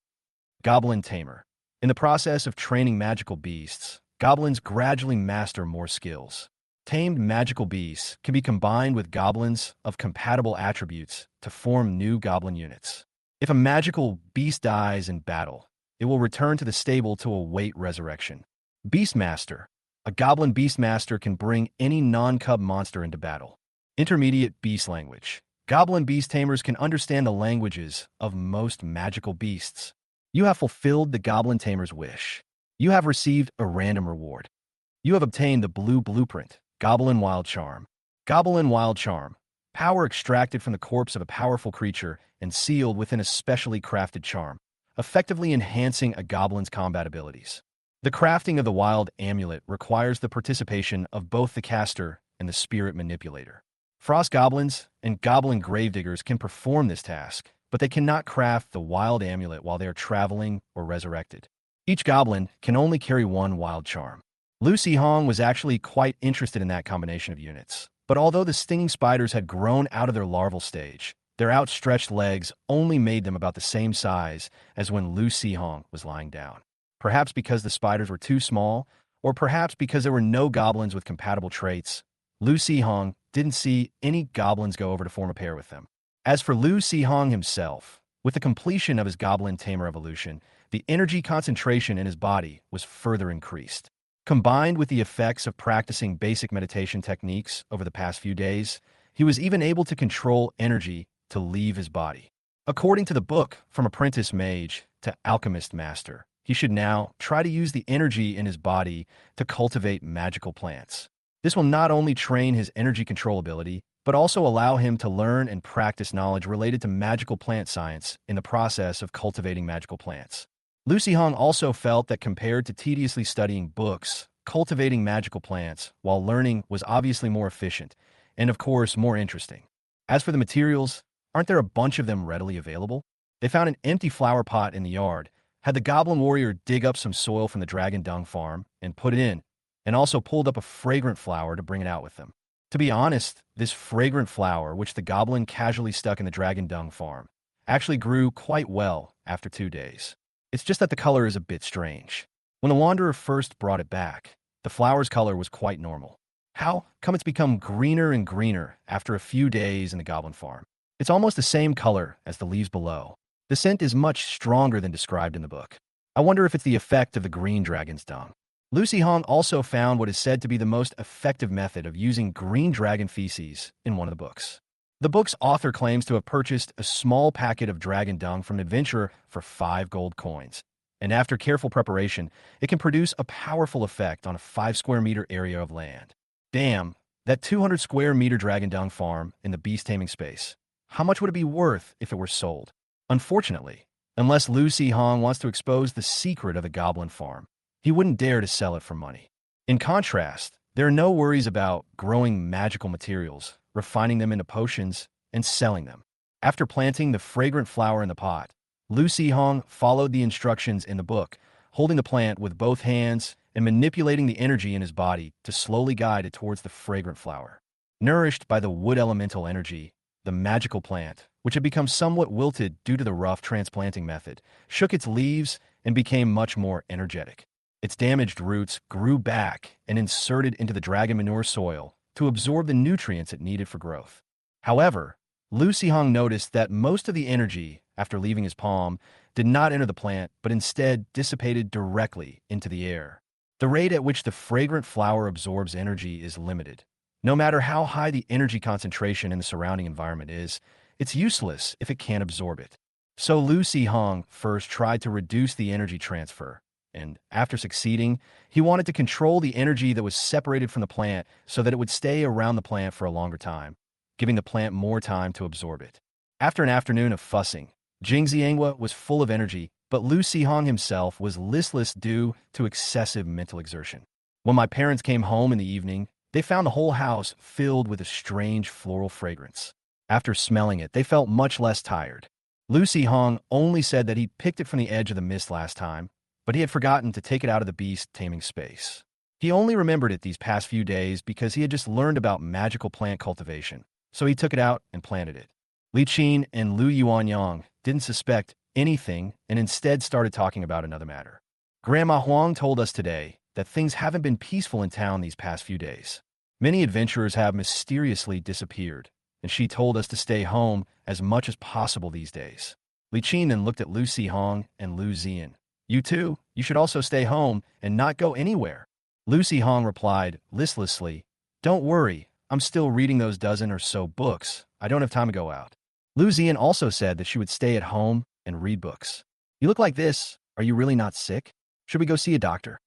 Goblin Tamer. In the process of training magical beasts, goblins gradually master more skills. Tamed magical beasts can be combined with goblins of compatible attributes to form new goblin units. If a magical beast dies in battle, it will return to the stable to await resurrection. Beastmaster. A goblin beastmaster can bring any non-cub monster into battle. Intermediate beast language. Goblin beast tamers can understand the languages of most magical beasts. You have fulfilled the goblin tamer's wish. You have received a random reward. You have obtained the blue blueprint, Goblin Wild Charm. Goblin Wild Charm. Power extracted from the corpse of a powerful creature and sealed within a specially crafted charm, effectively enhancing a goblin's combat abilities. The crafting of the wild amulet requires the participation of both the caster and the spirit manipulator. Frost goblins and goblin gravediggers can perform this task, but they cannot craft the wild amulet while they are traveling or resurrected. Each goblin can only carry one wild charm. Lu Sihong was actually quite interested in that combination of units, but although the stinging spiders had grown out of their larval stage, their outstretched legs only made them about the same size as when Lu Sihong was lying down. Perhaps because the spiders were too small, or perhaps because there were no goblins with compatible traits, Lu Sihong didn't see any goblins go over to form a pair with them. As for Lu Sihong himself, with the completion of his Goblin Tamer evolution, the energy concentration in his body was further increased. Combined with the effects of practicing basic meditation techniques over the past few days, he was even able to control energy to leave his body. According to the book, From Apprentice Mage to Alchemist Master, he should now try to use the energy in his body to cultivate magical plants. This will not only train his energy control ability, but also allow him to learn and practice knowledge related to magical plant science in the process of cultivating magical plants. Lu Sihong also felt that compared to tediously studying books, cultivating magical plants while learning was obviously more efficient and, of course, more interesting. As for the materials, aren't there a bunch of them readily available? They found an empty flower pot in the yard, had the goblin warrior dig up some soil from the dragon dung farm and put it in, and also pulled up a fragrant flower to bring it out with them. To be honest, this fragrant flower, which the goblin casually stuck in the dragon dung farm, actually grew quite well after 2 days. It's just that the color is a bit strange. When the wanderer first brought it back, the flower's color was quite normal. How come it's become greener and greener after a few days in the goblin farm? It's almost the same color as the leaves below. The scent is much stronger than described in the book. I wonder if it's the effect of the green dragon's dung. Lu Sihong also found what is said to be the most effective method of using green dragon feces in one of the books. The book's author claims to have purchased a small packet of dragon dung from an adventurer for 5 gold coins, and after careful preparation, it can produce a powerful effect on a 5 square meter area of land. Damn, that 200 square meter dragon dung farm in the beast taming space. How much would it be worth if it were sold? Unfortunately, Unless Lucy Hong wants to expose the secret of the Goblin farm, he wouldn't dare to sell it for money. In contrast, there are no worries about growing magical materials, refining them into potions, and selling them. After planting the fragrant flower in the pot, Lucy Hong followed the instructions in the book, holding the plant with both hands and manipulating the energy in his body to slowly guide it towards the fragrant flower. Nourished by the wood elemental energy, the magical plant, which had become somewhat wilted due to the rough transplanting method, shook its leaves and became much more energetic. Its damaged roots grew back and inserted into the dragon manure soil to absorb the nutrients it needed for growth. However, Lucy Hong noticed that most of the energy, after leaving his palm, did not enter the plant but instead dissipated directly into the air. The rate at which the fragrant flower absorbs energy is limited. No matter how high the energy concentration in the surrounding environment is, it's useless if it can't absorb it. So Lucy Hong first tried to reduce the energy transfer, and after succeeding, he wanted to control the energy that was separated from the plant so that it would stay around the plant for a longer time, giving the plant more time to absorb it. After an afternoon of fussing, Jing Xiangwa was full of energy, but Lucy Hong himself was listless due to excessive mental exertion. When my parents came home in the evening, they found the whole house filled with a strange floral fragrance. After smelling it, they felt much less tired. Lucy Hong only said that he picked it from the edge of the mist last time, but he had forgotten to take it out of the beast-taming space. He only remembered it these past few days because he had just learned about magical plant cultivation, so he took it out and planted it. Li Qin and Lu Yuanyang didn't suspect anything and instead started talking about another matter. Grandma Huang told us today that things haven't been peaceful in town these past few days. Many adventurers have mysteriously disappeared, and she told us to stay home as much as possible these days. Li Qin then looked at Lucy Hong and Lu Zian. You too, you should also stay home and not go anywhere. Lucy Hong replied listlessly, Don't worry, I'm still reading those dozen or so books. I don't have time to go out. Lu Zian also said that she would stay at home and read books. You look like this. Are you really not sick? Should we go see a doctor?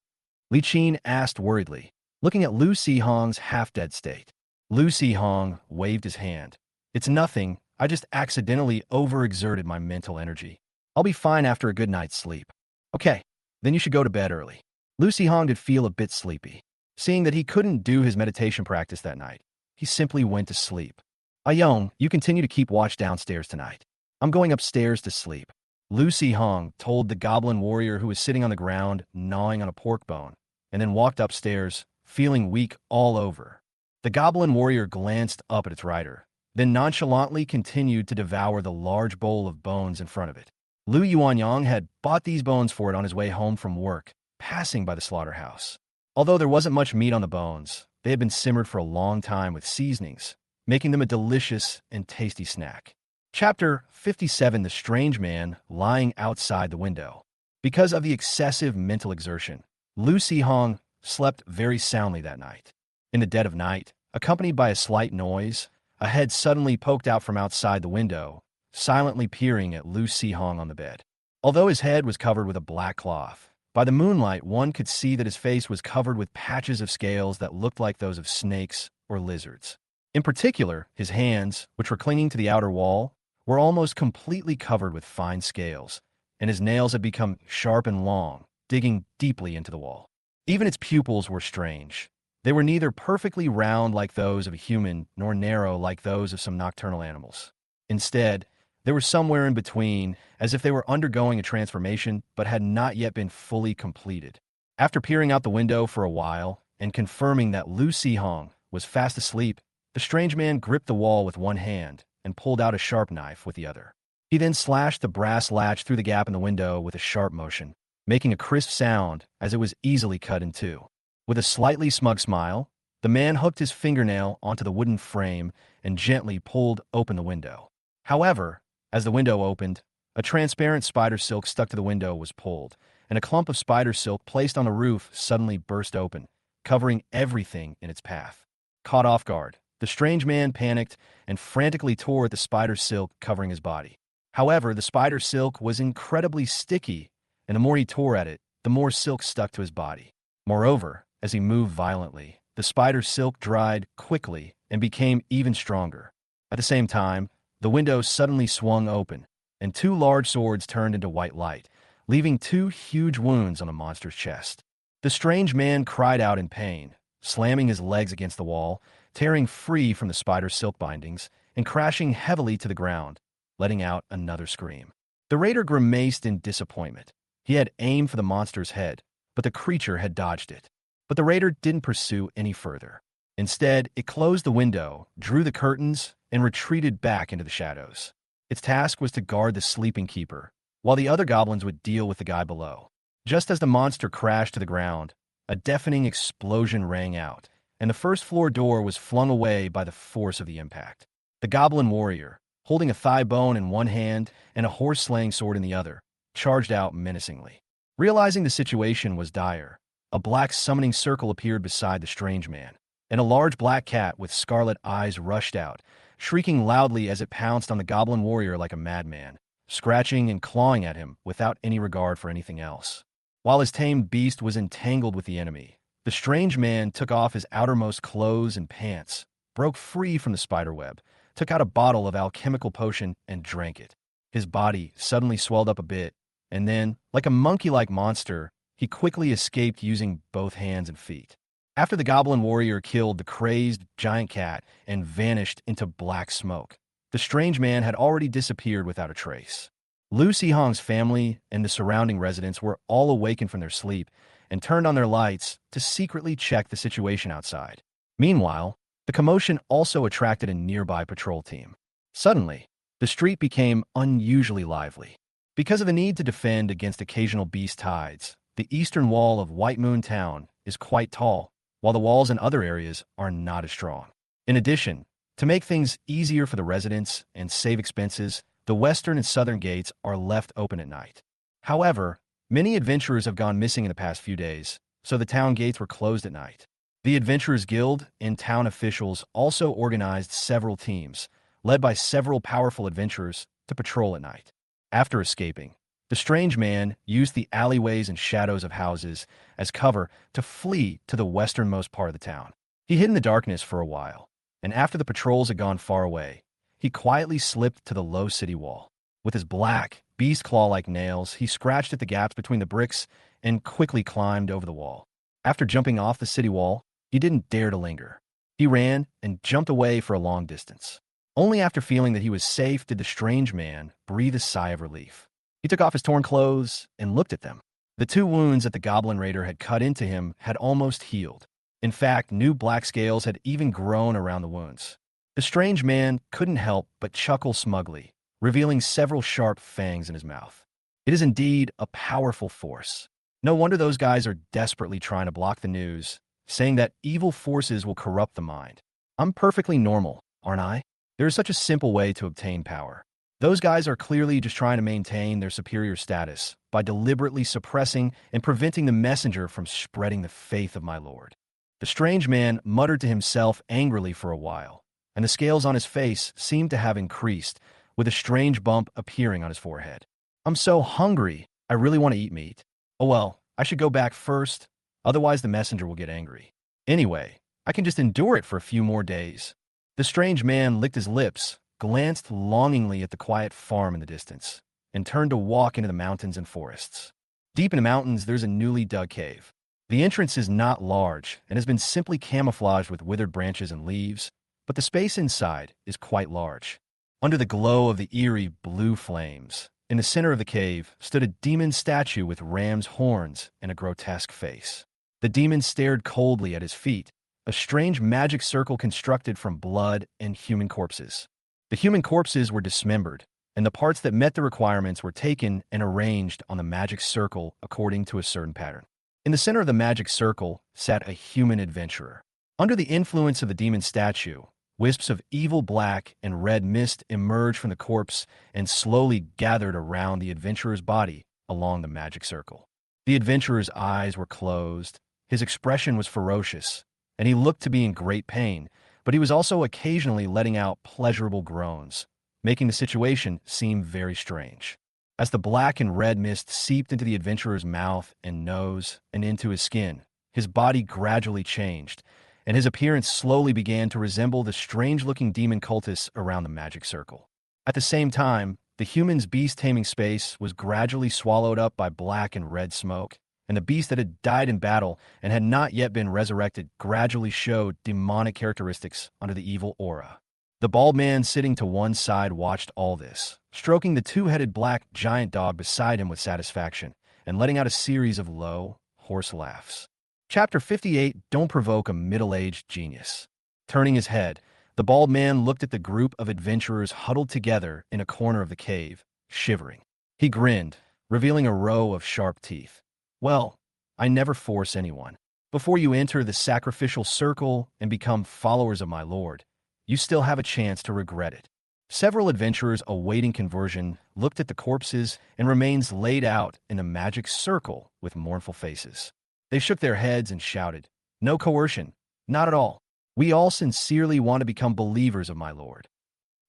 Li Qin asked worriedly, looking at Lucy Hong's half-dead state. Lucy Hong waved his hand. It's nothing. I just accidentally overexerted my mental energy. I'll be fine after a good night's sleep. Okay, then you should go to bed early. Lucy Hong did feel a bit sleepy. Seeing that he couldn't do his meditation practice that night, he simply went to sleep. Ayong, you continue to keep watch downstairs tonight. I'm going upstairs to sleep. Lucy Hong told the goblin warrior who was sitting on the ground, gnawing on a pork bone, and then walked upstairs, feeling weak all over. The goblin warrior glanced up at its rider, then nonchalantly continued to devour the large bowl of bones in front of it. Lu Yuanyang had bought these bones for it on his way home from work, passing by the slaughterhouse. Although there wasn't much meat on the bones, they had been simmered for a long time with seasonings, making them a delicious and tasty snack. Chapter 57: The Strange Man Lying Outside the Window. Because of the excessive mental exertion, Lucy Hong slept very soundly that night. In the dead of night, accompanied by a slight noise, a head suddenly poked out from outside the window, silently peering at Lucy Hong on the bed. Although his head was covered with a black cloth, by the moonlight one could see that his face was covered with patches of scales that looked like those of snakes or lizards. In particular, his hands, which were clinging to the outer wall, were almost completely covered with fine scales, and his nails had become sharp and long, digging deeply into the wall. Even its pupils were strange. They were neither perfectly round like those of a human, nor narrow like those of some nocturnal animals. Instead, they were somewhere in between, as if they were undergoing a transformation but had not yet been fully completed. After peering out the window for a while and confirming that Lucy Hong was fast asleep, the strange man gripped the wall with one hand and pulled out a sharp knife with the other. He then slashed the brass latch through the gap in the window with a sharp motion, making a crisp sound as it was easily cut in two. With a slightly smug smile, the man hooked his fingernail onto the wooden frame and gently pulled open the window. However, as the window opened, a transparent spider silk stuck to the window was pulled, and a clump of spider silk placed on the roof suddenly burst open, covering everything in its path. Caught off guard, the strange man panicked and frantically tore at the spider silk covering his body. However, the spider silk was incredibly sticky, and the more he tore at it, the more silk stuck to his body. Moreover, as he moved violently, the spider silk dried quickly and became even stronger. At the same time, the window suddenly swung open, and two large swords turned into white light, leaving two huge wounds on the monster's chest. The strange man cried out in pain, slamming his legs against the wall, tearing free from the spider's silk bindings, and crashing heavily to the ground, letting out another scream. The raider grimaced in disappointment. He had aimed for the monster's head, but the creature had dodged it. But the raider didn't pursue any further. Instead, it closed the window, drew the curtains, and retreated back into the shadows. Its task was to guard the sleeping keeper, while the other goblins would deal with the guy below. Just as the monster crashed to the ground, a deafening explosion rang out, and the first-floor door was flung away by the force of the impact. The goblin warrior, holding a thigh bone in one hand and a horse-slaying sword in the other, charged out menacingly. Realizing the situation was dire, a black summoning circle appeared beside the strange man, and a large black cat with scarlet eyes rushed out, shrieking loudly as it pounced on the goblin warrior like a madman, scratching and clawing at him without any regard for anything else. While his tamed beast was entangled with the enemy, the strange man took off his outermost clothes and pants, broke free from the spiderweb, took out a bottle of alchemical potion, and drank it. His body suddenly swelled up a bit, and then, like a monkey-like monster, he quickly escaped using both hands and feet. After the goblin warrior killed the crazed giant cat and vanished into black smoke, the strange man had already disappeared without a trace. Lucy Hong's family and the surrounding residents were all awakened from their sleep and turned on their lights to secretly check the situation outside. Meanwhile, the commotion also attracted a nearby patrol team. Suddenly, the street became unusually lively. Because of the need to defend against occasional beast tides, the eastern wall of White Moon Town is quite tall, while the walls in other areas are not as strong. In addition, to make things easier for the residents and save expenses, the western and southern gates are left open at night. However, many adventurers have gone missing in the past few days, so the town gates were closed at night. The Adventurers Guild and town officials also organized several teams, led by several powerful adventurers, to patrol at night. After escaping, the strange man used the alleyways and shadows of houses as cover to flee to the westernmost part of the town. He hid in the darkness for a while, and after the patrols had gone far away, he quietly slipped to the low city wall. With his black, beast claw-like nails, he scratched at the gaps between the bricks and quickly climbed over the wall. After jumping off the city wall, he didn't dare to linger. He ran and jumped away for a long distance. Only after feeling that he was safe did the strange man breathe a sigh of relief. He took off his torn clothes and looked at them. The two wounds that the goblin raider had cut into him had almost healed. In fact, new black scales had even grown around the wounds. The strange man couldn't help but chuckle smugly, revealing several sharp fangs in his mouth. It is indeed a powerful force. No wonder those guys are desperately trying to block the news, saying that evil forces will corrupt the mind. I'm perfectly normal, aren't I? There is such a simple way to obtain power. Those guys are clearly just trying to maintain their superior status by deliberately suppressing and preventing the messenger from spreading the faith of my lord. The strange man muttered to himself angrily for a while, and the scales on his face seemed to have increased, with a strange bump appearing on his forehead. I'm so hungry, I really want to eat meat. Oh well, I should go back first, otherwise the messenger will get angry. Anyway, I can just endure it for a few more days. The strange man licked his lips, glanced longingly at the quiet farm in the distance, and turned to walk into the mountains and forests. Deep in the mountains, there's a newly dug cave. The entrance is not large and has been simply camouflaged with withered branches and leaves, but the space inside is quite large. Under the glow of the eerie blue flames, in the center of the cave stood a demon statue with ram's horns and a grotesque face. The demon stared coldly at his feet, a strange magic circle constructed from blood and human corpses. The human corpses were dismembered, and the parts that met the requirements were taken and arranged on the magic circle according to a certain pattern. In the center of the magic circle sat a human adventurer. Under the influence of the demon statue, wisps of evil black and red mist emerged from the corpse and slowly gathered around the adventurer's body along the magic circle. The adventurer's eyes were closed, his expression was ferocious, and he looked to be in great pain, but he was also occasionally letting out pleasurable groans, making the situation seem very strange. As the black and red mist seeped into the adventurer's mouth and nose and into his skin, his body gradually changed, and his appearance slowly began to resemble the strange-looking demon cultists around the magic circle. At the same time, The human's beast-taming space was gradually swallowed up by black and red smoke, and the beast that had died in battle and had not yet been resurrected gradually showed demonic characteristics under the evil aura. The bald man sitting to one side watched all this, stroking the two-headed black giant dog beside him with satisfaction, and letting out a series of low, hoarse laughs. Chapter 58, Don't Provoke a Middle-Aged Genius. Turning his head, the bald man looked at the group of adventurers huddled together in a corner of the cave, shivering. He grinned, revealing a row of sharp teeth. Well, I never force anyone. Before you enter the sacrificial circle and become followers of my lord, you still have a chance to regret it. Several adventurers awaiting conversion looked at the corpses and remains laid out in a magic circle with mournful faces. They shook their heads and shouted, "No coercion, not at all. We all sincerely want to become believers of my lord."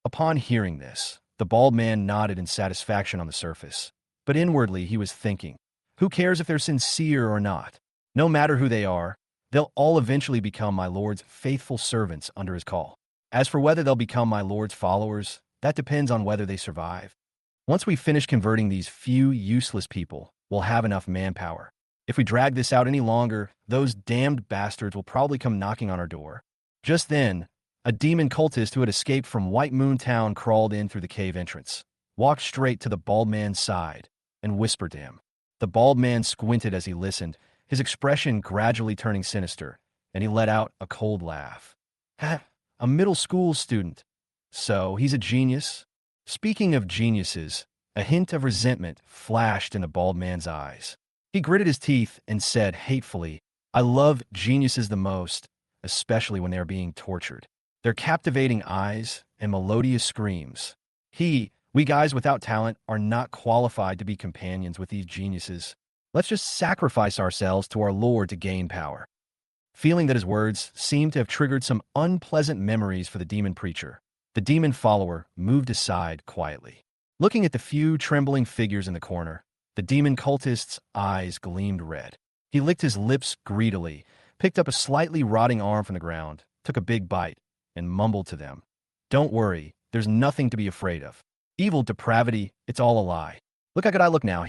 Upon hearing this, the bald man nodded in satisfaction on the surface, but inwardly he was thinking, who cares if they're sincere or not? No matter who they are, they'll all eventually become my lord's faithful servants under his call. As for whether they'll become my lord's followers, that depends on whether they survive. Once we finish converting these few useless people, we'll have enough manpower. If we drag this out any longer, those damned bastards will probably come knocking on our door. Just then, a demon cultist who had escaped from White Moon Town crawled in through the cave entrance, walked straight to the bald man's side, and whispered to him. The bald man squinted as he listened, his expression gradually turning sinister, and he let out a cold laugh. "Ha, a middle school student. So, he's a genius?" Speaking of geniuses, a hint of resentment flashed in the bald man's eyes. He gritted his teeth and said hatefully, "I love geniuses the most, especially when they are being tortured. Their captivating eyes and melodious screams. We guys without talent are not qualified to be companions with these geniuses. Let's just sacrifice ourselves to our lord to gain power." Feeling that his words seemed to have triggered some unpleasant memories for the demon preacher, the demon follower moved aside quietly. Looking at the few trembling figures in the corner, the demon cultist's eyes gleamed red. He licked his lips greedily, picked up a slightly rotting arm from the ground, took a big bite, and mumbled to them, "Don't worry, there's nothing to be afraid of. Evil depravity, it's all a lie. Look how good I look now,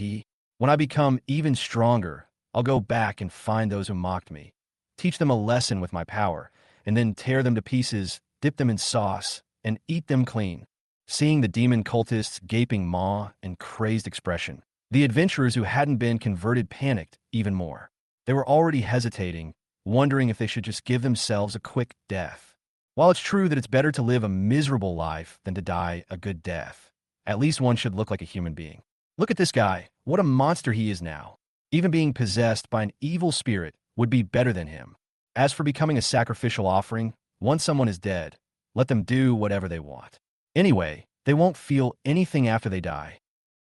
When I become even stronger, I'll go back and find those who mocked me, teach them a lesson with my power, and then tear them to pieces, dip them in sauce, and eat them clean." Seeing the demon cultist's gaping maw and crazed expression, the adventurers who hadn't been converted panicked even more. They were already hesitating, wondering if they should just give themselves a quick death. While it's true that it's better to live a miserable life than to die a good death, at least one should look like a human being. Look at this guy, what a monster he is now. Even being possessed by an evil spirit would be better than him. As for becoming a sacrificial offering, once someone is dead, let them do whatever they want. Anyway, they won't feel anything after they die.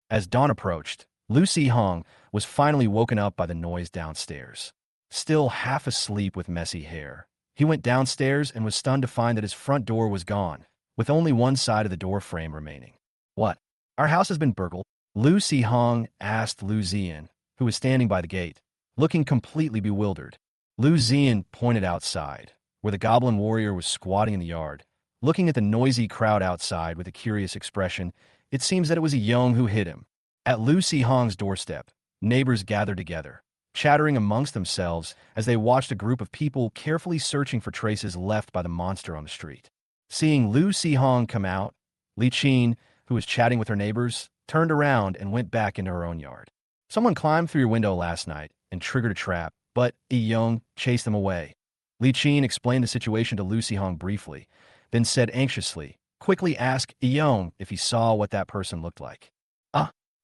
As dawn approached, Lu Si-hong was finally woken up by the noise downstairs. Still half asleep with messy hair, he went downstairs and was stunned to find that his front door was gone, with only one side of the door frame remaining. "What? Our house has been burgled?" Lu Si-hong asked Lu Zian, who was standing by the gate, looking completely bewildered. Lu Zian pointed outside, where the goblin warrior was squatting in the yard, looking at the noisy crowd outside with a curious expression. It seems that it was a Yong who hit him. At Lu Si-hong's doorstep, neighbors gathered together, chattering amongst themselves as they watched a group of people carefully searching for traces left by the monster on the street. Seeing Lu Si-hong come out, Li Qin, who was chatting with her neighbors, turned around and went back into her own yard. "Someone climbed through your window last night and triggered a trap, but Yong chased them away." Li Qin explained the situation to Lu Si-hong briefly, then said anxiously, "Quickly ask Yong if he saw what that person looked like."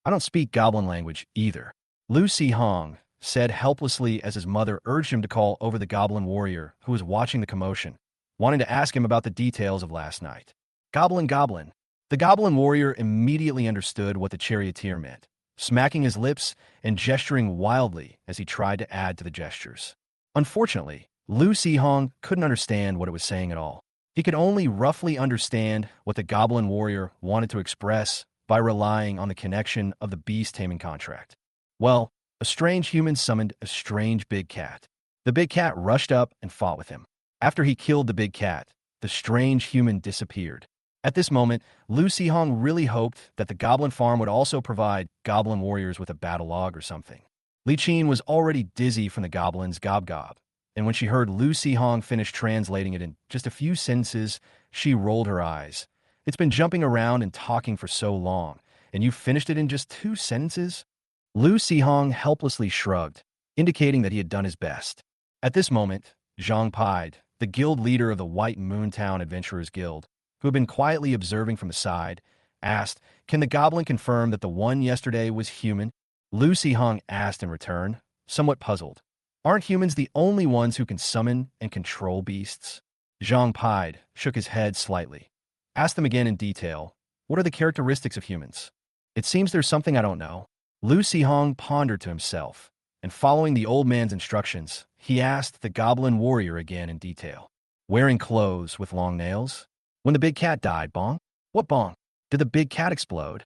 I don't speak Goblin language either," Lu Si-hong said helplessly as his mother urged him to call over the Goblin warrior who was watching the commotion, wanting to ask him about the details of last night. "Goblin, Goblin." The Goblin warrior immediately understood what the charioteer meant, smacking his lips and gesturing wildly as he tried to add to the gestures. Unfortunately, Lu Si-hong couldn't understand what it was saying at all. He could only roughly understand what the Goblin warrior wanted to express by relying on the connection of the beast-taming contract. Well, a strange human summoned a strange big cat. The big cat rushed up and fought with him. After he killed the big cat, the strange human disappeared. At this moment, Lu Sihong really hoped that the Goblin farm would also provide Goblin warriors with a battle log or something. Li Qin was already dizzy from the Goblin's gob-gob, and when she heard Lu Sihong finish translating it in just a few sentences, she rolled her eyes. It's been jumping around and talking for so long, and you finished it in just 2 sentences? Lu Sihong helplessly shrugged, indicating that he had done his best. At this moment, Zhang Pied, the guild leader of the White Moontown Adventurers Guild, who had been quietly observing from the side, asked, "Can the goblin confirm that the one yesterday was human?" Lu Sihong asked in return, somewhat puzzled. "Aren't humans the only ones who can summon and control beasts?" Zhang Pied shook his head slightly. "Ask them again in detail. What are the characteristics of humans? It seems there's something I don't know." Lu Sihong pondered to himself, and following the old man's instructions, he asked the goblin warrior again in detail. "Wearing clothes with long nails? When the big cat died, bong? What bong? Did the big cat explode?"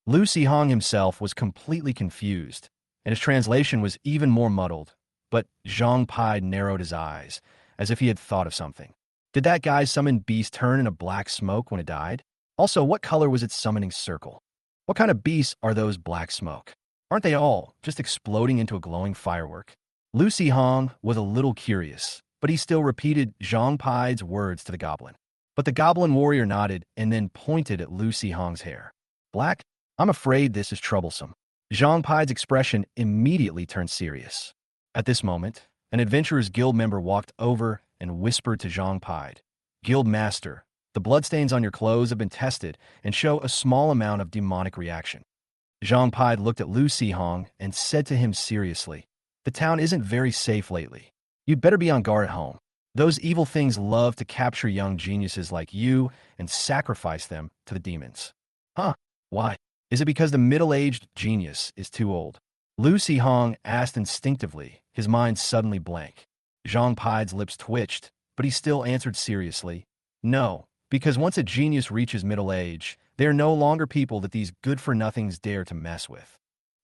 Lu Sihong himself was completely confused, and his translation was even more muddled, but Zhang Pai narrowed his eyes, as if he had thought of something. "Did that guy's summoned beast turn into black smoke when it died? Also, what color was its summoning circle? What kind of beasts are those black smoke? Aren't they all just exploding into a glowing firework?" Lu Sihong was a little curious, but he still repeated Zhang Pai's words to the goblin. But the goblin warrior nodded and then pointed at Lu Sihong's hair. "Black? I'm afraid this is troublesome." Zhang Pai's expression immediately turned serious. At this moment, an Adventurers Guild member walked over and whispered to Zhang Pai, "Guild Master, the bloodstains on your clothes have been tested and show a small amount of demonic reaction." Zhang Pai looked at Lu Sihong and said to him seriously, "The town isn't very safe lately. You'd better be on guard at home. Those evil things love to capture young geniuses like you and sacrifice them to the demons." "Huh? Why? Is it because the middle-aged genius is too old?" Lu Sihong asked instinctively, his mind suddenly blank. Zhang Pai's lips twitched, but he still answered seriously, "No, because once a genius reaches middle age, they are no longer people that these good-for-nothings dare to mess with."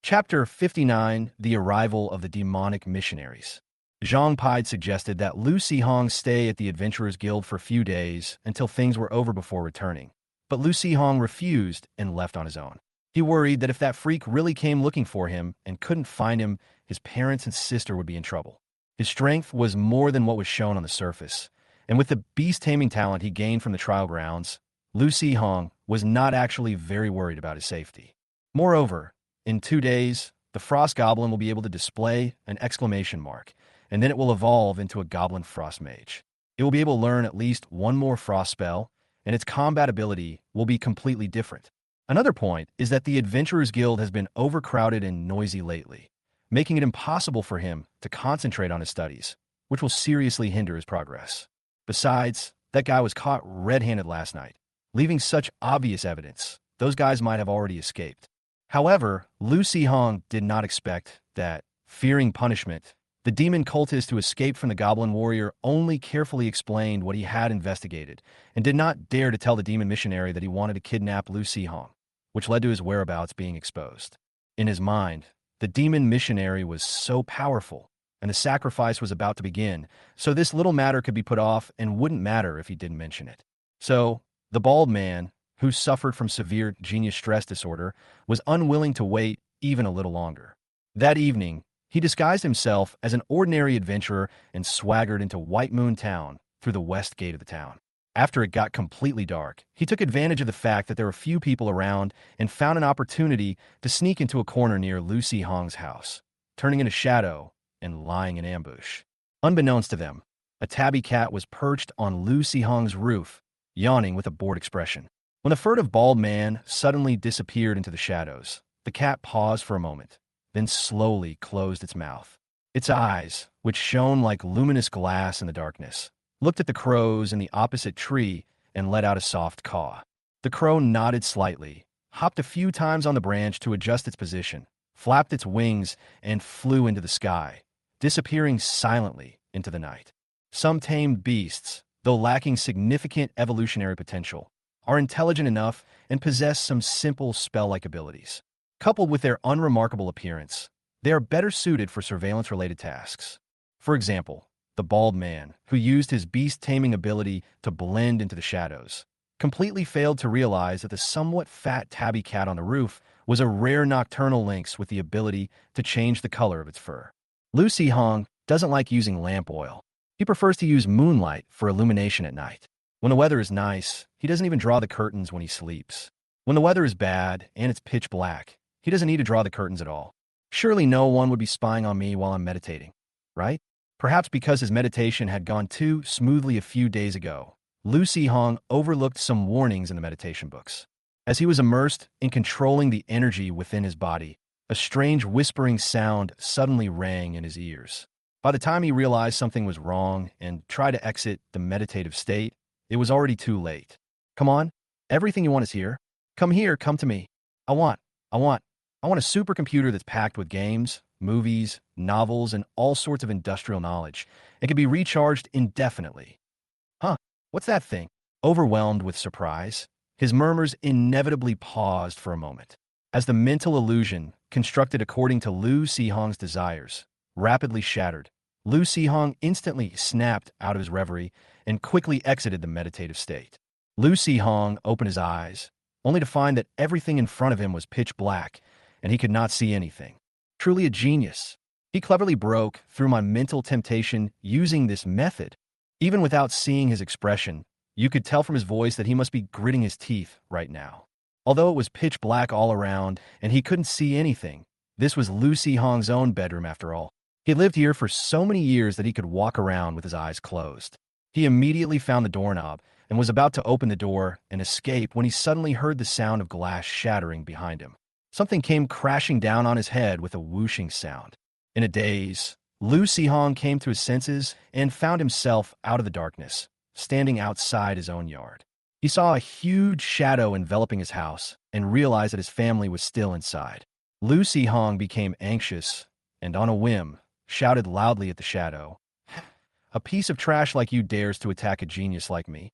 Chapter 59, The Arrival of the Demonic Missionaries. Zhang Pai suggested that Lu Sihong stay at the Adventurers Guild for a few days until things were over before returning, but Lu Sihong refused and left on his own. He worried that if that freak really came looking for him and couldn't find him, his parents and sister would be in trouble. His strength was more than what was shown on the surface, and with the beast-taming talent he gained from the trial grounds, Lu Sihong was not actually very worried about his safety. Moreover, in 2 days, the Frost Goblin will be able to display an exclamation mark, and then it will evolve into a Goblin Frost Mage. It will be able to learn at least one more Frost spell, and its combat ability will be completely different. Another point is that the Adventurers Guild has been overcrowded and noisy lately, making it impossible for him to concentrate on his studies, which will seriously hinder his progress. Besides, that guy was caught red-handed last night, leaving such obvious evidence. Those guys might have already escaped. However, Lu Sihong did not expect that, fearing punishment, the demon cultist who escaped from the Goblin Warrior only carefully explained what he had investigated and did not dare to tell the demon missionary that he wanted to kidnap Lu Sihong, which led to his whereabouts being exposed. In his mind, the demon missionary was so powerful, and the sacrifice was about to begin, so this little matter could be put off and wouldn't matter if he didn't mention it. So, the bald man, who suffered from severe genius stress disorder, was unwilling to wait even a little longer. That evening, he disguised himself as an ordinary adventurer and swaggered into White Moon Town through the west gate of the town. After it got completely dark, he took advantage of the fact that there were few people around and found an opportunity to sneak into a corner near Lu Sihong's house, turning into shadow and lying in ambush. Unbeknownst to them, a tabby cat was perched on Lu Sihong's roof, yawning with a bored expression. When the furtive bald man suddenly disappeared into the shadows, the cat paused for a moment, then slowly closed its mouth. Its eyes, which shone like luminous glass in the darkness, looked at the crows in the opposite tree and let out a soft caw. The crow nodded slightly, hopped a few times on the branch to adjust its position, flapped its wings, and flew into the sky, disappearing silently into the night. Some tamed beasts, though lacking significant evolutionary potential, are intelligent enough and possess some simple spell-like abilities. Coupled with their unremarkable appearance, they are better suited for surveillance-related tasks. For example, the bald man, who used his beast-taming ability to blend into the shadows, completely failed to realize that the somewhat fat tabby cat on the roof was a rare nocturnal lynx with the ability to change the color of its fur. Lucy Hong doesn't like using lamp oil. He prefers to use moonlight for illumination at night. When the weather is nice, he doesn't even draw the curtains when he sleeps. When the weather is bad and it's pitch black, he doesn't need to draw the curtains at all. Surely no one would be spying on me while I'm meditating, right? Perhaps because his meditation had gone too smoothly a few days ago, Lucy Hong overlooked some warnings in the meditation books. As he was immersed in controlling the energy within his body, a strange whispering sound suddenly rang in his ears. By the time he realized something was wrong and tried to exit the meditative state, it was already too late. Come on, everything you want is here. Come here, come to me. I want a supercomputer that's packed with games, movies, novels, and all sorts of industrial knowledge. It can be recharged indefinitely. Huh, what's that thing? Overwhelmed with surprise, his murmurs inevitably paused for a moment. As the mental illusion, constructed according to Lu Sihong's desires, rapidly shattered, Lu Sihong instantly snapped out of his reverie and quickly exited the meditative state. Lu Sihong opened his eyes, only to find that everything in front of him was pitch black, and he could not see anything. Truly a genius. He cleverly broke through my mental temptation using this method. Even without seeing his expression, you could tell from his voice that he must be gritting his teeth right now. Although it was pitch black all around and he couldn't see anything, this was Lu Sihong's own bedroom after all. He had lived here for so many years that he could walk around with his eyes closed. He immediately found the doorknob and was about to open the door and escape when he suddenly heard the sound of glass shattering behind him. Something came crashing down on his head with a whooshing sound. In a daze, Lu Sihong came to his senses and found himself out of the darkness, standing outside his own yard. He saw a huge shadow enveloping his house and realized that his family was still inside. Lu Sihong became anxious and, on a whim, shouted loudly at the shadow, "A piece of trash like you dares to attack a genius like me?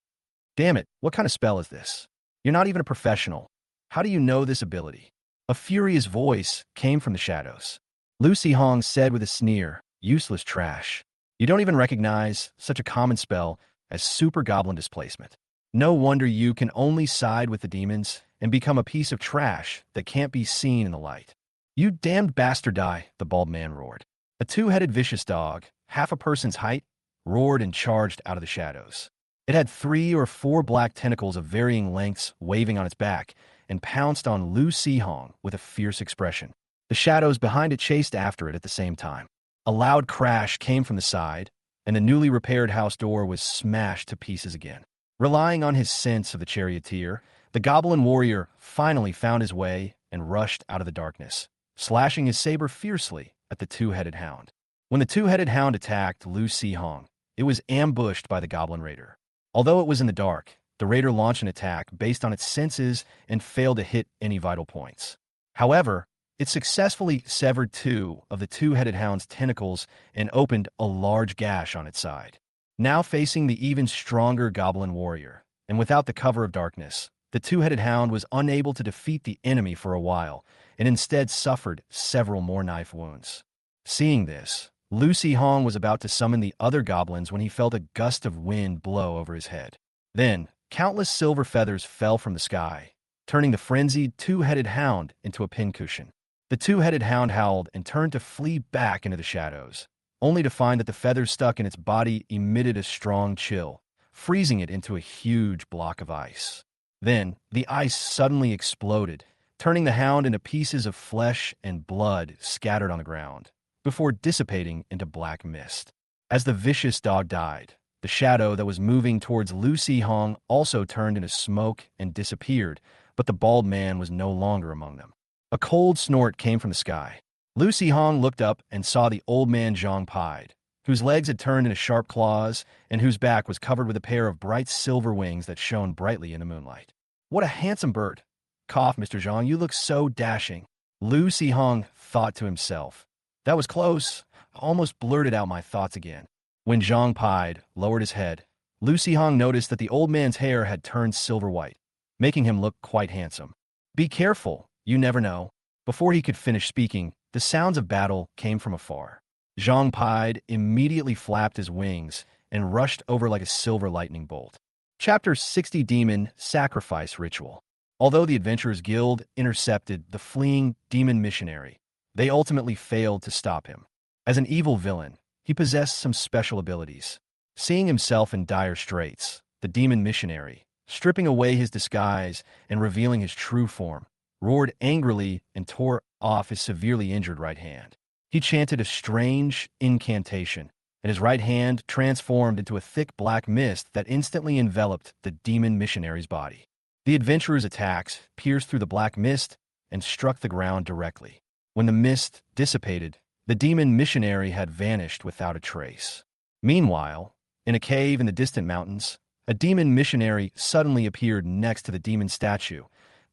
Damn it, what kind of spell is this? You're not even a professional. How do you know this ability?" A furious voice came from the shadows. Lu Sihong said with a sneer, "Useless trash. You don't even recognize such a common spell as Super Goblin Displacement. No wonder you can only side with the demons and become a piece of trash that can't be seen in the light. You damned bastard die," the bald man roared. A two-headed vicious dog, half a person's height, roared and charged out of the shadows. It had 3 or 4 black tentacles of varying lengths waving on its back and pounced on Lu Sihong with a fierce expression. The shadows behind it chased after it at the same time. A loud crash came from the side, and the newly repaired house door was smashed to pieces again. Relying on his sense of the charioteer, the goblin warrior finally found his way and rushed out of the darkness, slashing his saber fiercely at the two-headed hound. When the two-headed hound attacked Lu Sihong, it was ambushed by the goblin raider. Although it was in the dark, the raider launched an attack based on its senses and failed to hit any vital points. However, it successfully severed 2 of the two-headed hound's tentacles and opened a large gash on its side. Now facing the even stronger goblin warrior, and without the cover of darkness, the two-headed hound was unable to defeat the enemy for a while, and instead suffered several more knife wounds. Seeing this, Lu Sihong was about to summon the other goblins when he felt a gust of wind blow over his head. Then, countless silver feathers fell from the sky, turning the frenzied two-headed hound into a pincushion. The two-headed hound howled and turned to flee back into the shadows, only to find that the feathers stuck in its body emitted a strong chill, freezing it into a huge block of ice. Then, the ice suddenly exploded, turning the hound into pieces of flesh and blood scattered on the ground, before dissipating into black mist. As the vicious dog died, the shadow that was moving towards Lu Sihong also turned into smoke and disappeared, but the bald man was no longer among them. A cold snort came from the sky. Lu Sihong looked up and saw the old man Zhang Pied, whose legs had turned into sharp claws and whose back was covered with a pair of bright silver wings that shone brightly in the moonlight. "What a handsome bird! Cough, Mr. Zhang, you look so dashing." Lu Sihong thought to himself. That was close. I almost blurted out my thoughts again. When Zhang Pied lowered his head, Lu Sihong noticed that the old man's hair had turned silver white, making him look quite handsome. "Be careful, you never know." Before he could finish speaking, the sounds of battle came from afar. Zhang Pied immediately flapped his wings and rushed over like a silver lightning bolt. Chapter 60 Demon Sacrifice Ritual. Although the Adventurers Guild intercepted the fleeing demon missionary, they ultimately failed to stop him. As an evil villain, he possessed some special abilities. Seeing himself in dire straits, the demon missionary, stripping away his disguise and revealing his true form, roared angrily and tore off his severely injured right hand. He chanted a strange incantation, and his right hand transformed into a thick black mist that instantly enveloped the demon missionary's body. The adventurer's attacks pierced through the black mist and struck the ground directly. When the mist dissipated, the demon missionary had vanished without a trace. Meanwhile, in a cave in the distant mountains, a demon missionary suddenly appeared next to the demon statue,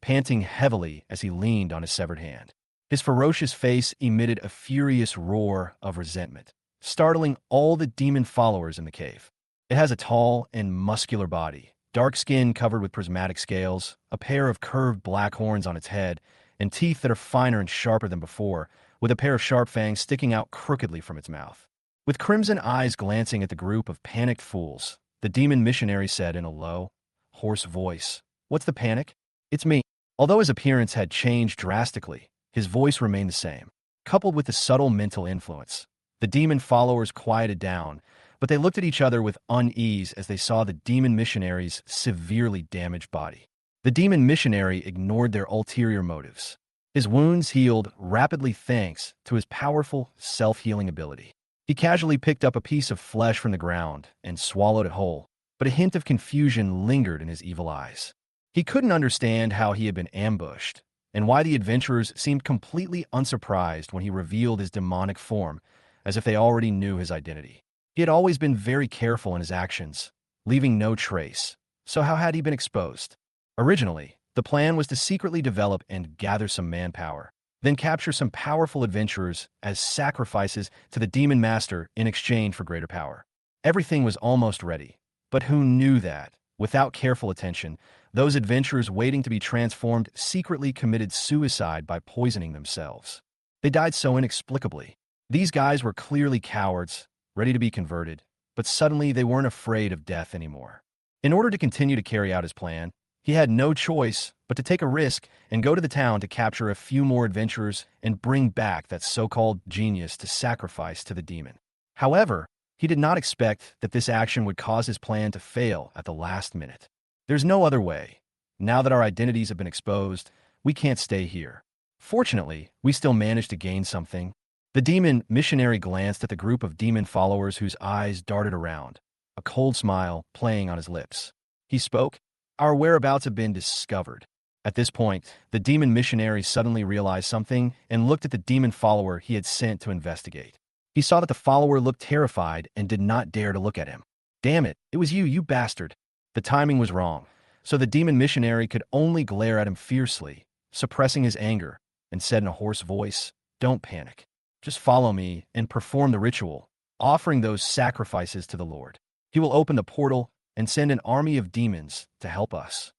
panting heavily as he leaned on his severed hand. His ferocious face emitted a furious roar of resentment, startling all the demon followers in the cave. It has a tall and muscular body, dark skin covered with prismatic scales, a pair of curved black horns on its head, and teeth that are finer and sharper than before, with a pair of sharp fangs sticking out crookedly from its mouth. With crimson eyes glancing at the group of panicked fools, the demon missionary said in a low, hoarse voice, "What's the panic? It's me." Although his appearance had changed drastically, his voice remained the same. Coupled with the subtle mental influence, the demon followers quieted down, but they looked at each other with unease as they saw the demon missionary's severely damaged body. The demon missionary ignored their ulterior motives. His wounds healed rapidly thanks to his powerful self-healing ability. He casually picked up a piece of flesh from the ground and swallowed it whole, but a hint of confusion lingered in his evil eyes. He couldn't understand how he had been ambushed, and why the adventurers seemed completely unsurprised when he revealed his demonic form, as if they already knew his identity. He had always been very careful in his actions, leaving no trace, so how had he been exposed? Originally, the plan was to secretly develop and gather some manpower, then capture some powerful adventurers as sacrifices to the demon master in exchange for greater power. Everything was almost ready, but who knew that, without careful attention, those adventurers waiting to be transformed secretly committed suicide by poisoning themselves. They died so inexplicably. These guys were clearly cowards, ready to be converted, but suddenly they weren't afraid of death anymore. In order to continue to carry out his plan, he had no choice but to take a risk and go to the town to capture a few more adventurers and bring back that so-called genius to sacrifice to the demon. However, he did not expect that this action would cause his plan to fail at the last minute. There's no other way. Now that our identities have been exposed, we can't stay here. Fortunately, we still managed to gain something. The demon missionary glanced at the group of demon followers whose eyes darted around, a cold smile playing on his lips. He spoke, "Our whereabouts have been discovered." At this point, the demon missionary suddenly realized something and looked at the demon follower he had sent to investigate. He saw that the follower looked terrified and did not dare to look at him. "Damn it, it was you, you bastard." The timing was wrong, so the demon missionary could only glare at him fiercely, suppressing his anger, and said in a hoarse voice, "Don't panic. Just follow me and perform the ritual, offering those sacrifices to the Lord. He will open the portal and send an army of demons to help us."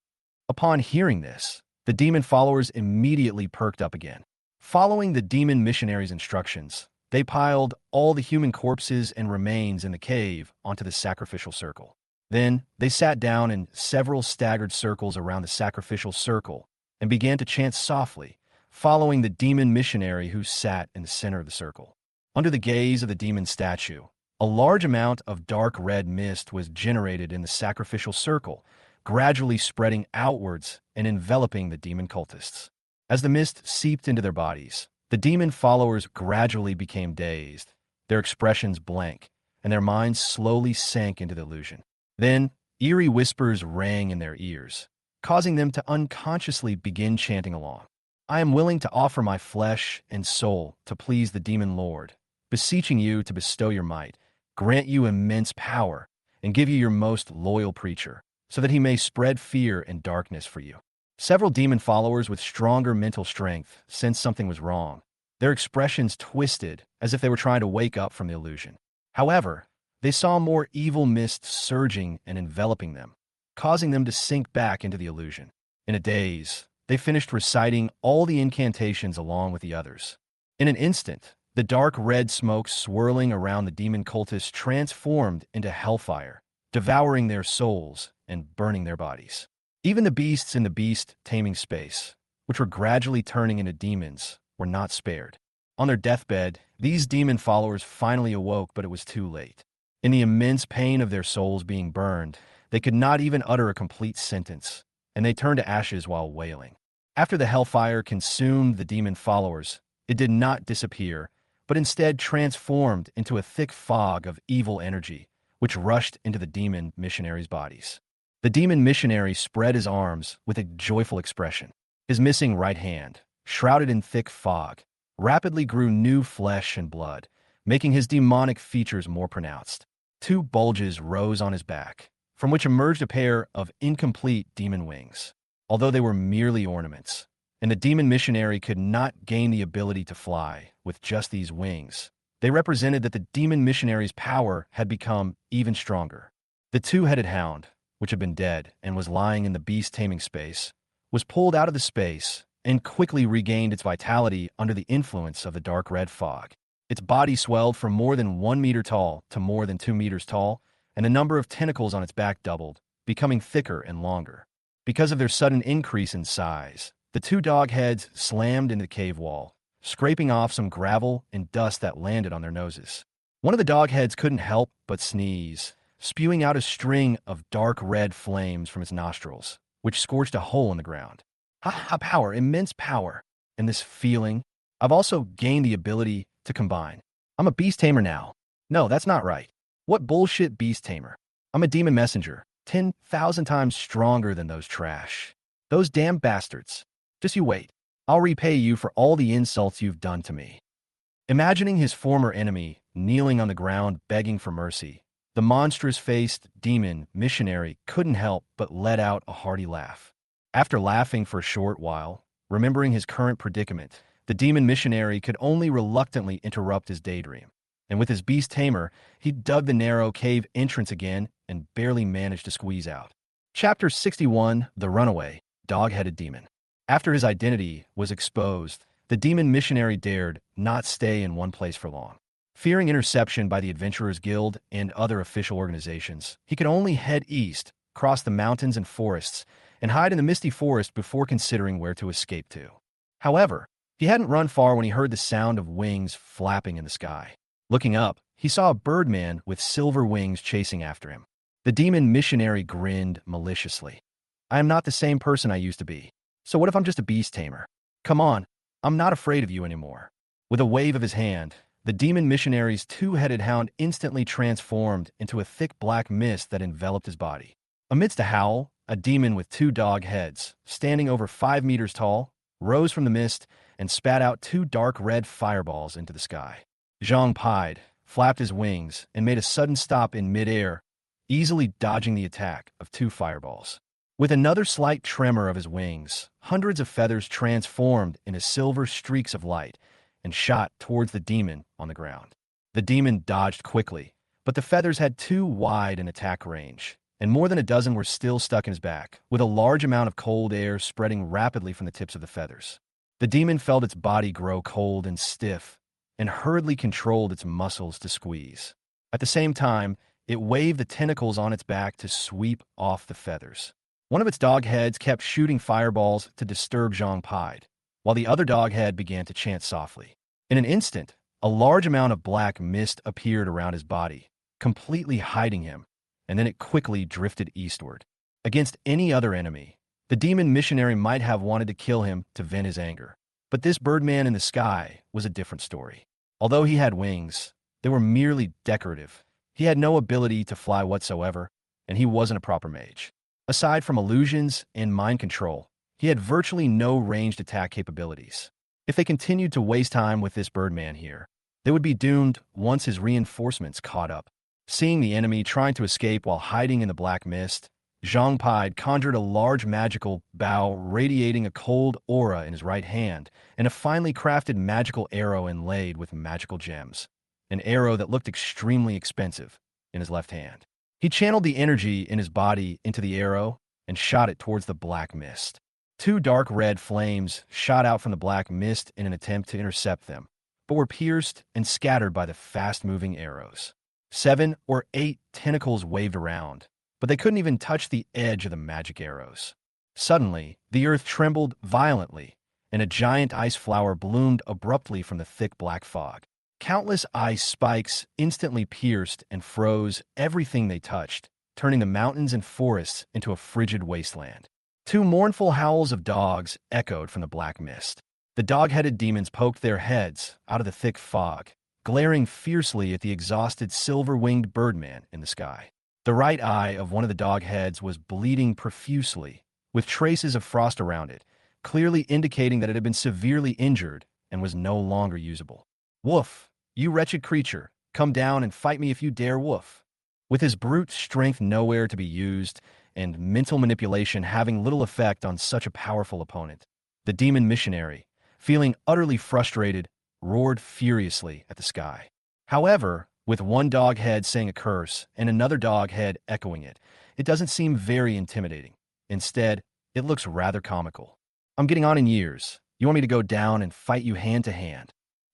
Upon hearing this, the demon followers immediately perked up again. Following the demon missionary's instructions, they piled all the human corpses and remains in the cave onto the sacrificial circle. Then, they sat down in several staggered circles around the sacrificial circle and began to chant softly, following the demon missionary who sat in the center of the circle. Under the gaze of the demon statue, a large amount of dark red mist was generated in the sacrificial circle, gradually spreading outwards and enveloping the demon cultists. As the mist seeped into their bodies, the demon followers gradually became dazed, their expressions blank, and their minds slowly sank into the illusion. Then, eerie whispers rang in their ears, causing them to unconsciously begin chanting along. "I am willing to offer my flesh and soul to please the demon lord, beseeching you to bestow your might, grant you immense power, and give you your most loyal preacher, so that he may spread fear and darkness for you." Several demon followers with stronger mental strength sensed something was wrong. Their expressions twisted as if they were trying to wake up from the illusion. However, they saw more evil mist surging and enveloping them, causing them to sink back into the illusion. In a daze, they finished reciting all the incantations along with the others. In an instant, the dark red smoke swirling around the demon cultists transformed into hellfire, devouring their souls and burning their bodies. Even the beasts in the beast taming space, which were gradually turning into demons, were not spared. On their deathbed, these demon followers finally awoke, but it was too late. In the immense pain of their souls being burned, they could not even utter a complete sentence, and they turned to ashes while wailing. After the hellfire consumed the demon followers, it did not disappear, but instead transformed into a thick fog of evil energy, which rushed into the demon missionaries' bodies. The demon missionary spread his arms with a joyful expression. His missing right hand, shrouded in thick fog, rapidly grew new flesh and blood, making his demonic features more pronounced. Two bulges rose on his back, from which emerged a pair of incomplete demon wings. Although they were merely ornaments, and the demon missionary could not gain the ability to fly with just these wings, they represented that the demon missionary's power had become even stronger. The two-headed hound, which had been dead and was lying in the beast-taming space, was pulled out of the space and quickly regained its vitality under the influence of the dark red fog. Its body swelled from more than 1 meter tall to more than 2 meters tall, and the number of tentacles on its back doubled, becoming thicker and longer. Because of their sudden increase in size, the two dog heads slammed into the cave wall, scraping off some gravel and dust that landed on their noses. One of the dog heads couldn't help but sneeze, spewing out a string of dark red flames from its nostrils, which scorched a hole in the ground. Power, immense power. And this feeling, I've also gained the ability to combine. I'm a beast tamer now. No, that's not right. What bullshit beast tamer? I'm a demon messenger, 10,000 times stronger than those trash. Those damn bastards. Just you wait. I'll repay you for all the insults you've done to me. Imagining his former enemy kneeling on the ground begging for mercy, the monstrous-faced demon missionary couldn't help but let out a hearty laugh. After laughing for a short while, remembering his current predicament, the demon missionary could only reluctantly interrupt his daydream. And with his beast tamer, he dug the narrow cave entrance again and barely managed to squeeze out. Chapter 61, The Runaway, Dog-Headed Demon. After his identity was exposed, the demon missionary dared not stay in one place for long. Fearing interception by the Adventurers Guild and other official organizations, he could only head east, cross the mountains and forests, and hide in the misty forest before considering where to escape to. However, he hadn't run far when he heard the sound of wings flapping in the sky. Looking up, he saw a birdman with silver wings chasing after him. The demon missionary grinned maliciously. I am not the same person I used to be. So what if I'm just a beast tamer? Come on, I'm not afraid of you anymore. With a wave of his hand, the demon missionary's two-headed hound instantly transformed into a thick black mist that enveloped his body. Amidst a howl, a demon with two dog heads, standing over 5 meters tall, rose from the mist and spat out 2 dark red fireballs into the sky. Zhang pied, flapped his wings, and made a sudden stop in midair, easily dodging the attack of 2 fireballs. With another slight tremor of his wings, hundreds of feathers transformed into silver streaks of light and shot towards the demon on the ground. The demon dodged quickly, but the feathers had too wide an attack range, and more than a dozen were still stuck in his back, with a large amount of cold air spreading rapidly from the tips of the feathers. The demon felt its body grow cold and stiff, and hurriedly controlled its muscles to squeeze. At the same time, it waved the tentacles on its back to sweep off the feathers. One of its dog heads kept shooting fireballs to disturb Zhang Pied, while the other dog head began to chant softly. In an instant, a large amount of black mist appeared around his body, completely hiding him, and then it quickly drifted eastward. Against any other enemy, the demon missionary might have wanted to kill him to vent his anger. But this birdman in the sky was a different story. Although he had wings, they were merely decorative. He had no ability to fly whatsoever, and he wasn't a proper mage. Aside from illusions and mind control, he had virtually no ranged attack capabilities. If they continued to waste time with this birdman here, they would be doomed once his reinforcements caught up. Seeing the enemy trying to escape while hiding in the black mist, Zhang Pied conjured a large magical bow radiating a cold aura in his right hand and a finely crafted magical arrow inlaid with magical gems, an arrow that looked extremely expensive, in his left hand. He channeled the energy in his body into the arrow and shot it towards the black mist. 2 dark red flames shot out from the black mist in an attempt to intercept them, but were pierced and scattered by the fast-moving arrows. 7 or 8 tentacles waved around, but they couldn't even touch the edge of the magic arrows. Suddenly, the earth trembled violently, and a giant ice flower bloomed abruptly from the thick black fog. Countless ice spikes instantly pierced and froze everything they touched, turning the mountains and forests into a frigid wasteland. Two mournful howls of dogs echoed from the black mist. The dog-headed demons poked their heads out of the thick fog, glaring fiercely at the exhausted silver-winged birdman in the sky. The right eye of one of the dog heads was bleeding profusely, with traces of frost around it, clearly indicating that it had been severely injured and was no longer usable. "Woof, you wretched creature, come down and fight me if you dare, woof." With his brute strength nowhere to be used, and mental manipulation having little effect on such a powerful opponent, the demon missionary, feeling utterly frustrated, roared furiously at the sky. However, with one dog head saying a curse and another dog head echoing it, it doesn't seem very intimidating. Instead, it looks rather comical. "I'm getting on in years. You want me to go down and fight you hand to hand?"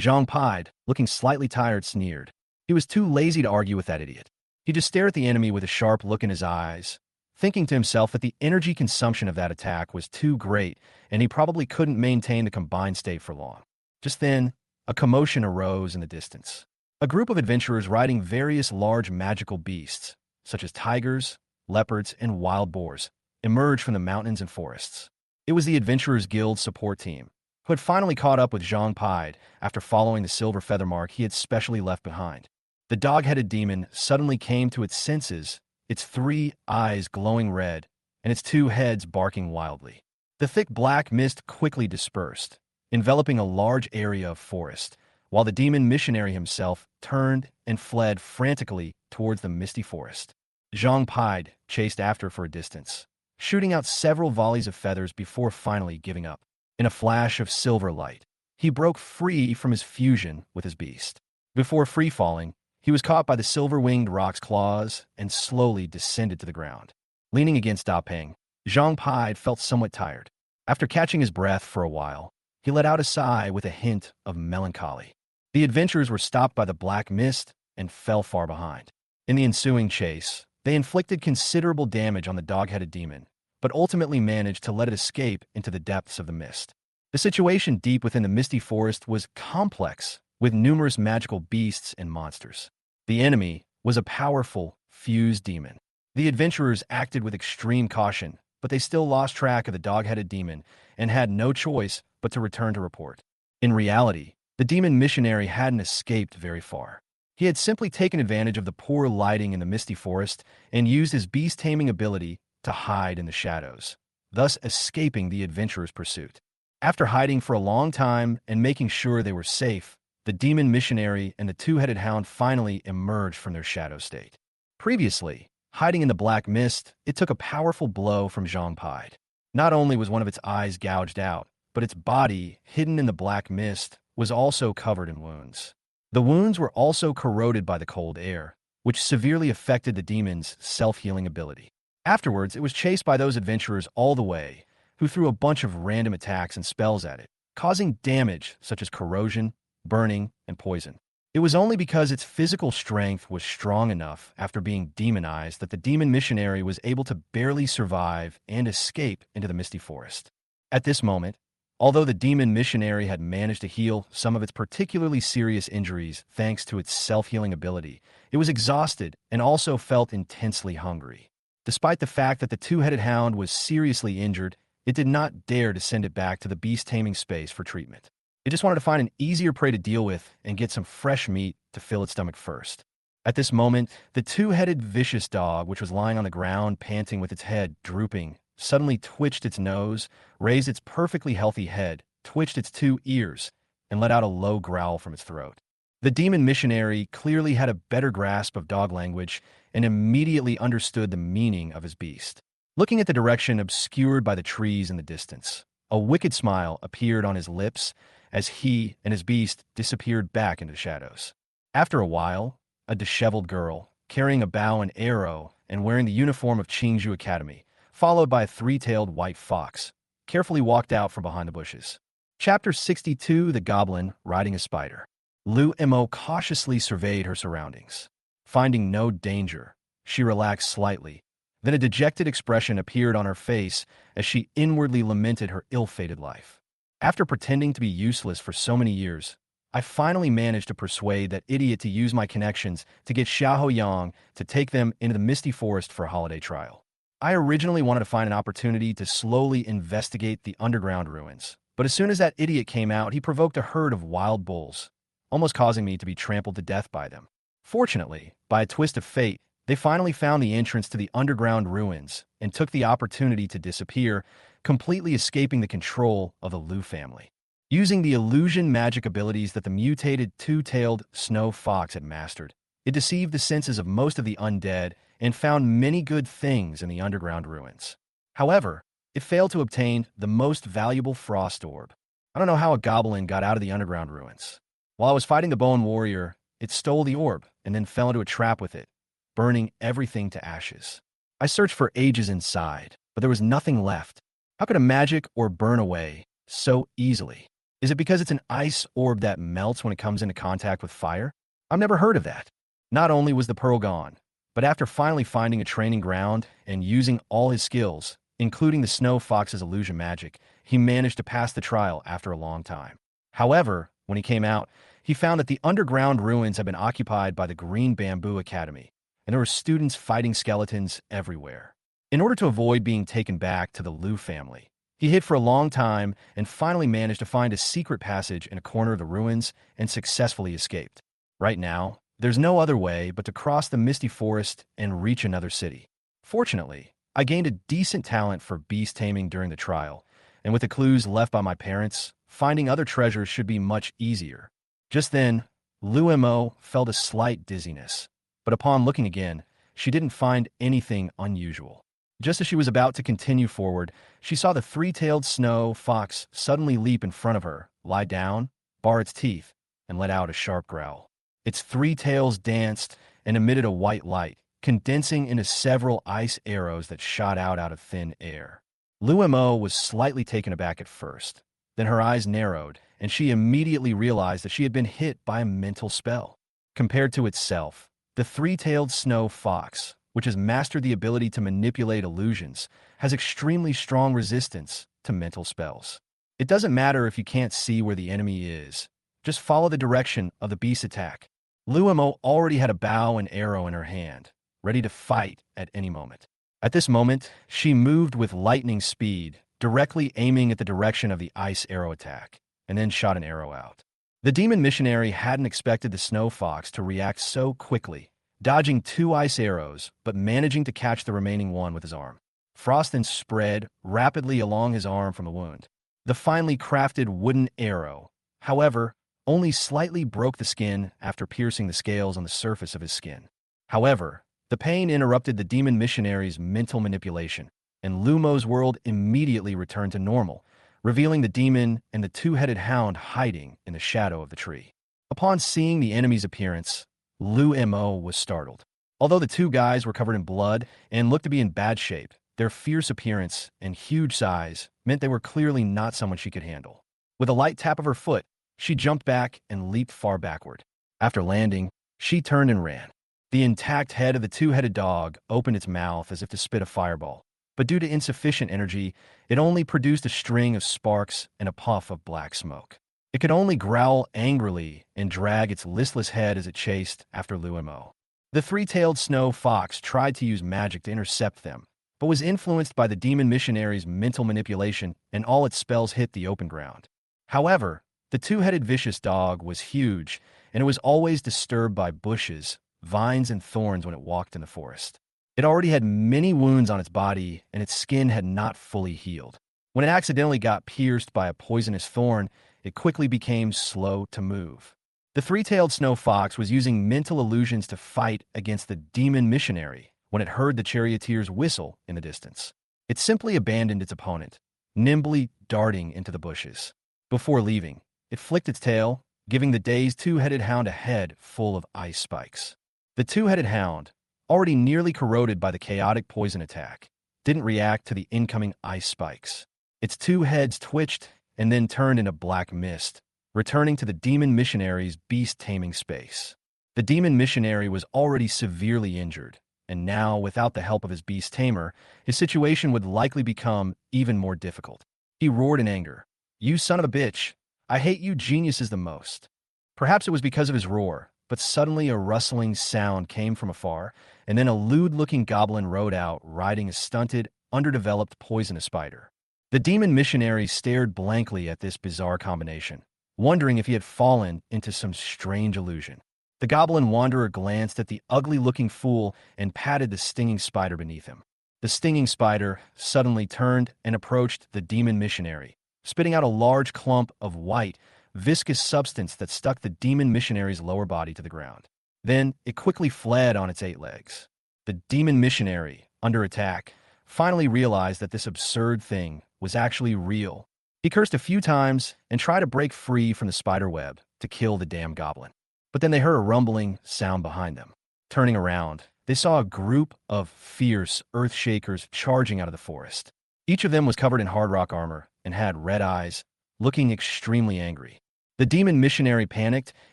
Zhang Pied, looking slightly tired, sneered. He was too lazy to argue with that idiot. He just stared at the enemy with a sharp look in his eyes, thinking to himself that the energy consumption of that attack was too great and he probably couldn't maintain the combined state for long. Just then, a commotion arose in the distance. A group of adventurers riding various large magical beasts, such as tigers, leopards, and wild boars, emerged from the mountains and forests. It was the Adventurers Guild support team, who had finally caught up with Zhang Pied after following the silver feather mark he had specially left behind. The dog-headed demon suddenly came to its senses, its 3 eyes glowing red, and its 2 heads barking wildly. The thick black mist quickly dispersed, enveloping a large area of forest, while the demon missionary himself turned and fled frantically towards the misty forest. Zhang Pied chased after for a distance, shooting out several volleys of feathers before finally giving up. In a flash of silver light, he broke free from his fusion with his beast. Before free-falling, he was caught by the silver-winged rock's claws and slowly descended to the ground. Leaning against Da Peng, Zhang Pied felt somewhat tired. After catching his breath for a while, he let out a sigh with a hint of melancholy. The adventurers were stopped by the black mist and fell far behind. In the ensuing chase, they inflicted considerable damage on the dog-headed demon, but ultimately managed to let it escape into the depths of the mist. The situation deep within the misty forest was complex, with numerous magical beasts and monsters. The enemy was a powerful, fused demon. The adventurers acted with extreme caution, but they still lost track of the dog-headed demon and had no choice but to return to report. In reality, the demon missionary hadn't escaped very far. He had simply taken advantage of the poor lighting in the misty forest and used his beast-taming ability to hide in the shadows, thus escaping the adventurers' pursuit. After hiding for a long time and making sure they were safe, the demon missionary and the 2-headed hound finally emerged from their shadow state. Previously, hiding in the black mist, it took a powerful blow from Zhang Pied. Not only was one of its eyes gouged out, but its body, hidden in the black mist, was also covered in wounds. The wounds were also corroded by the cold air, which severely affected the demon's self-healing ability. Afterwards, it was chased by those adventurers all the way, who threw a bunch of random attacks and spells at it, causing damage such as corrosion, burning, and poison. It was only because its physical strength was strong enough after being demonized that the demon missionary was able to barely survive and escape into the misty forest. At this moment, although the demon missionary had managed to heal some of its particularly serious injuries thanks to its self-healing ability, it was exhausted and also felt intensely hungry. Despite the fact that the 2-headed hound was seriously injured, it did not dare to send it back to the beast-taming space for treatment. It just wanted to find an easier prey to deal with and get some fresh meat to fill its stomach first. At this moment, the 2-headed vicious dog, which was lying on the ground panting with its head drooping, suddenly twitched its nose, raised its perfectly healthy head, twitched its 2 ears, and let out a low growl from its throat. The demon missionary clearly had a better grasp of dog language and immediately understood the meaning of his beast. Looking at the direction obscured by the trees in the distance, a wicked smile appeared on his lips as he and his beast disappeared back into the shadows. After a while, a disheveled girl, carrying a bow and arrow and wearing the uniform of Qingzhou Academy, followed by a 3-tailed white fox, carefully walked out from behind the bushes. Chapter 62, The Goblin Riding a Spider. Lu Mo cautiously surveyed her surroundings. Finding no danger, she relaxed slightly. Then a dejected expression appeared on her face as she inwardly lamented her ill-fated life. After pretending to be useless for so many years, I finally managed to persuade that idiot to use my connections to get Xiao Yang to take them into the misty forest for a holiday trial. I originally wanted to find an opportunity to slowly investigate the underground ruins, but as soon as that idiot came out, he provoked a herd of wild bulls, almost causing me to be trampled to death by them. Fortunately, by a twist of fate, they finally found the entrance to the underground ruins and took the opportunity to disappear, completely escaping the control of the Liu family. Using the illusion magic abilities that the mutated two-tailed snow fox had mastered, it deceived the senses of most of the undead and found many good things in the underground ruins. However, it failed to obtain the most valuable frost orb. I don't know how a goblin got out of the underground ruins. While I was fighting the bone warrior, it stole the orb and then fell into a trap with it, burning everything to ashes. I searched for ages inside, but there was nothing left. How could a magic orb burn away so easily? Is it because it's an ice orb that melts when it comes into contact with fire? I've never heard of that. Not only was the pearl gone, but after finally finding a training ground and using all his skills, including the snow fox's illusion magic, he managed to pass the trial after a long time. However, when he came out, he found that the underground ruins had been occupied by the Green Bamboo Academy, and there were students fighting skeletons everywhere. In order to avoid being taken back to the Liu family, he hid for a long time and finally managed to find a secret passage in a corner of the ruins and successfully escaped. Right now, there's no other way but to cross the misty forest and reach another city. Fortunately, I gained a decent talent for beast taming during the trial, and with the clues left by my parents, finding other treasures should be much easier. Just then, Liu Mo felt a slight dizziness, but upon looking again, she didn't find anything unusual. Just as she was about to continue forward, she saw the three-tailed snow fox suddenly leap in front of her, lie down, bar its teeth, and let out a sharp growl. Its three tails danced and emitted a white light, condensing into several ice arrows that shot out of thin air. Liu Mo was slightly taken aback at first. Then her eyes narrowed, and she immediately realized that she had been hit by a mental spell. Compared to itself, the three-tailed snow fox, which has mastered the ability to manipulate illusions, has extremely strong resistance to mental spells. It doesn't matter if you can't see where the enemy is. Just follow the direction of the beast's attack. Liu Mo already had a bow and arrow in her hand, ready to fight at any moment. At this moment, she moved with lightning speed, directly aiming at the direction of the ice arrow attack, and then shot an arrow out. The demon missionary hadn't expected the snow fox to react so quickly, dodging two ice arrows, but managing to catch the remaining one with his arm. Frost then spread rapidly along his arm from the wound. The finely crafted wooden arrow, however, only slightly broke the skin after piercing the scales on the surface of his skin. However, the pain interrupted the demon missionary's mental manipulation, and Lumo's world immediately returned to normal, revealing the demon and the two-headed hound hiding in the shadow of the tree. Upon seeing the enemy's appearance, Liu Mo was startled. Although the two guys were covered in blood and looked to be in bad shape, their fierce appearance and huge size meant they were clearly not someone she could handle. With a light tap of her foot, she jumped back and leaped far backward. After landing, she turned and ran. The intact head of the two-headed dog opened its mouth as if to spit a fireball, but due to insufficient energy, it only produced a string of sparks and a puff of black smoke. It could only growl angrily and drag its listless head as it chased after Liu Mo. The three-tailed snow fox tried to use magic to intercept them, but was influenced by the demon missionary's mental manipulation, and all its spells hit the open ground. However, the two-headed vicious dog was huge, and it was always disturbed by bushes, vines, and thorns when it walked in the forest. It already had many wounds on its body, and its skin had not fully healed. When it accidentally got pierced by a poisonous thorn, it quickly became slow to move. The three-tailed snow fox was using mental illusions to fight against the demon missionary when it heard the charioteer's whistle in the distance. It simply abandoned its opponent, nimbly darting into the bushes. Before leaving, it flicked its tail, giving the dazed two-headed hound a head full of ice spikes. The two-headed hound, already nearly corroded by the chaotic poison attack, didn't react to the incoming ice spikes. Its two heads twitched and then turned into black mist, returning to the demon missionary's beast-taming space. The demon missionary was already severely injured, and now, without the help of his beast tamer, his situation would likely become even more difficult. He roared in anger. "You son of a bitch! I hate you geniuses the most." Perhaps it was because of his roar, but suddenly a rustling sound came from afar, and then a lewd-looking goblin rode out, riding a stunted, underdeveloped poisonous spider. The demon missionary stared blankly at this bizarre combination, wondering if he had fallen into some strange illusion. The goblin wanderer glanced at the ugly-looking fool and patted the stinging spider beneath him. The stinging spider suddenly turned and approached the demon missionary, spitting out a large clump of white, viscous substance that stuck the demon missionary's lower body to the ground. Then it quickly fled on its 8 legs. The demon missionary, under attack, finally realized that this absurd thing was actually real. He cursed a few times and tried to break free from the spider web to kill the damn goblin. But then they heard a rumbling sound behind them. Turning around, they saw a group of fierce earth-shakers charging out of the forest. Each of them was covered in hard rock armor and had red eyes, looking extremely angry. The demon missionary panicked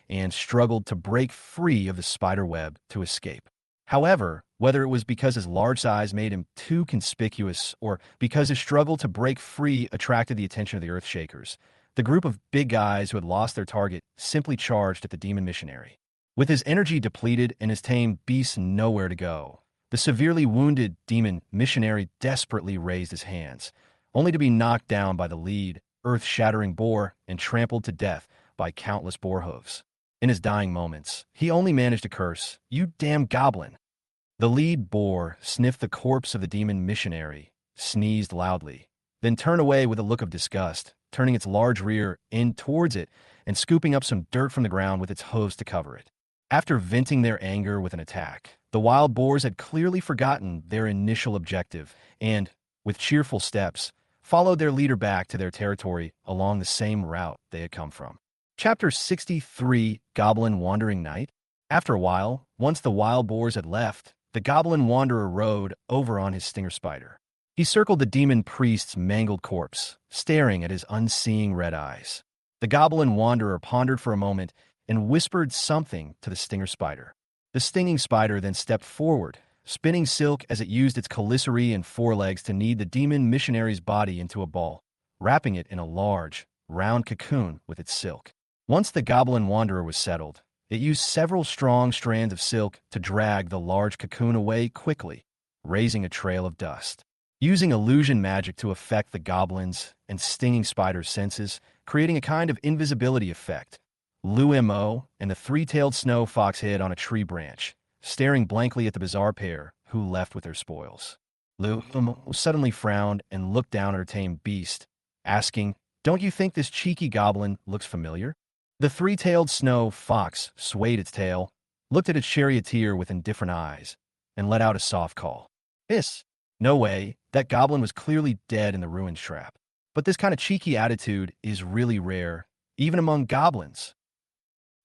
and struggled to break free of the spider web to escape. However, whether it was because his large size made him too conspicuous or because his struggle to break free attracted the attention of the Earthshakers, the group of big guys who had lost their target simply charged at the demon missionary. With his energy depleted and his tame beast nowhere to go, the severely wounded demon missionary desperately raised his hands, only to be knocked down by the lead, earth-shattering boar and trampled to death by countless boar hooves. In his dying moments, he only managed to curse, "You damn goblin!" The lead boar sniffed the corpse of the demon missionary, sneezed loudly, then turned away with a look of disgust, turning its large rear end towards it and scooping up some dirt from the ground with its hooves to cover it. After venting their anger with an attack, the wild boars had clearly forgotten their initial objective and, with cheerful steps, followed their leader back to their territory along the same route they had come from. Chapter 63, Goblin Wandering Night. After a while, once the wild boars had left, the goblin wanderer rode over on his stinger spider. He circled the demon priest's mangled corpse, staring at his unseeing red eyes. The goblin wanderer pondered for a moment and whispered something to the stinger spider. The stinging spider then stepped forward, spinning silk as it used its chelicerae and forelegs to knead the demon missionary's body into a ball, wrapping it in a large, round cocoon with its silk. Once the goblin wanderer was settled, it used several strong strands of silk to drag the large cocoon away quickly, raising a trail of dust. Using illusion magic to affect the goblin's and stinging spider's senses, creating a kind of invisibility effect, Lou Mo and the three-tailed snow fox hid on a tree branch, staring blankly at the bizarre pair who left with their spoils. Lou Mo suddenly frowned and looked down at her tame beast, asking, "Don't you think this cheeky goblin looks familiar?" The three-tailed snow fox swayed its tail, looked at its charioteer with indifferent eyes, and let out a soft call. "Hiss! No way, that goblin was clearly dead in the ruined trap. But this kind of cheeky attitude is really rare, even among goblins."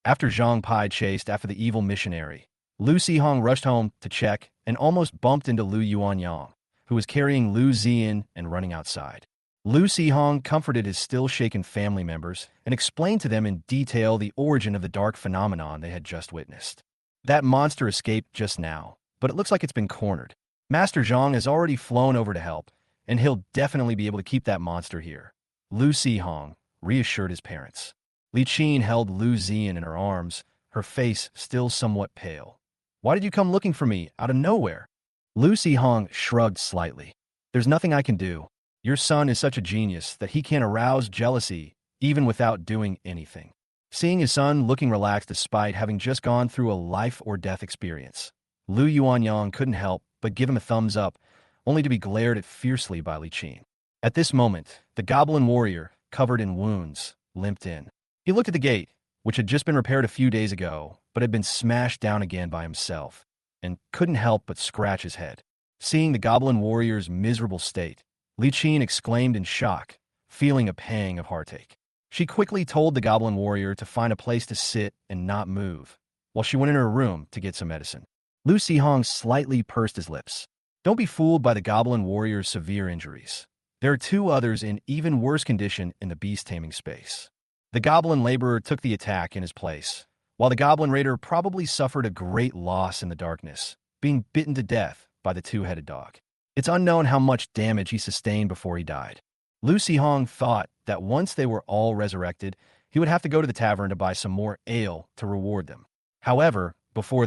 After Zhang Pai chased after the evil missionary, Lu Sihong rushed home to check and almost bumped into Lu Yuanyang, who was carrying Lu Ziyan and running outside. Lu Sihong comforted his still-shaken family members and explained to them in detail the origin of the dark phenomenon they had just witnessed. That monster escaped just now, but it looks like it's been cornered. Master Zhang has already flown over to help, and he'll definitely be able to keep that monster here. Lu Sihong reassured his parents. Li Qin held Lu Ziyan in her arms, her face still somewhat pale. "Why did you come looking for me out of nowhere?" Lu Sihong shrugged slightly. "There's nothing I can do. Your son is such a genius that he can arouse jealousy even without doing anything." Seeing his son looking relaxed despite having just gone through a life-or-death experience, Lu Yuanyang couldn't help but give him a thumbs up, only to be glared at fiercely by Li Qin. At this moment, the goblin warrior, covered in wounds, limped in. He looked at the gate, which had just been repaired a few days ago, but had been smashed down again by himself, and couldn't help but scratch his head. Seeing the goblin warrior's miserable state, Li Qin exclaimed in shock, feeling a pang of heartache. She quickly told the goblin warrior to find a place to sit and not move, while she went in her room to get some medicine. Lu Sihong slightly pursed his lips. Don't be fooled by the goblin warrior's severe injuries. There are two others in even worse condition in the beast-taming space. The goblin laborer took the attack in his place, while the Goblin Raider probably suffered a great loss in the darkness, being bitten to death by the two-headed dog. It's unknown how much damage he sustained before he died. Lucy Hong thought that once they were all resurrected, he would have to go to the tavern to buy some more ale to reward them. However, before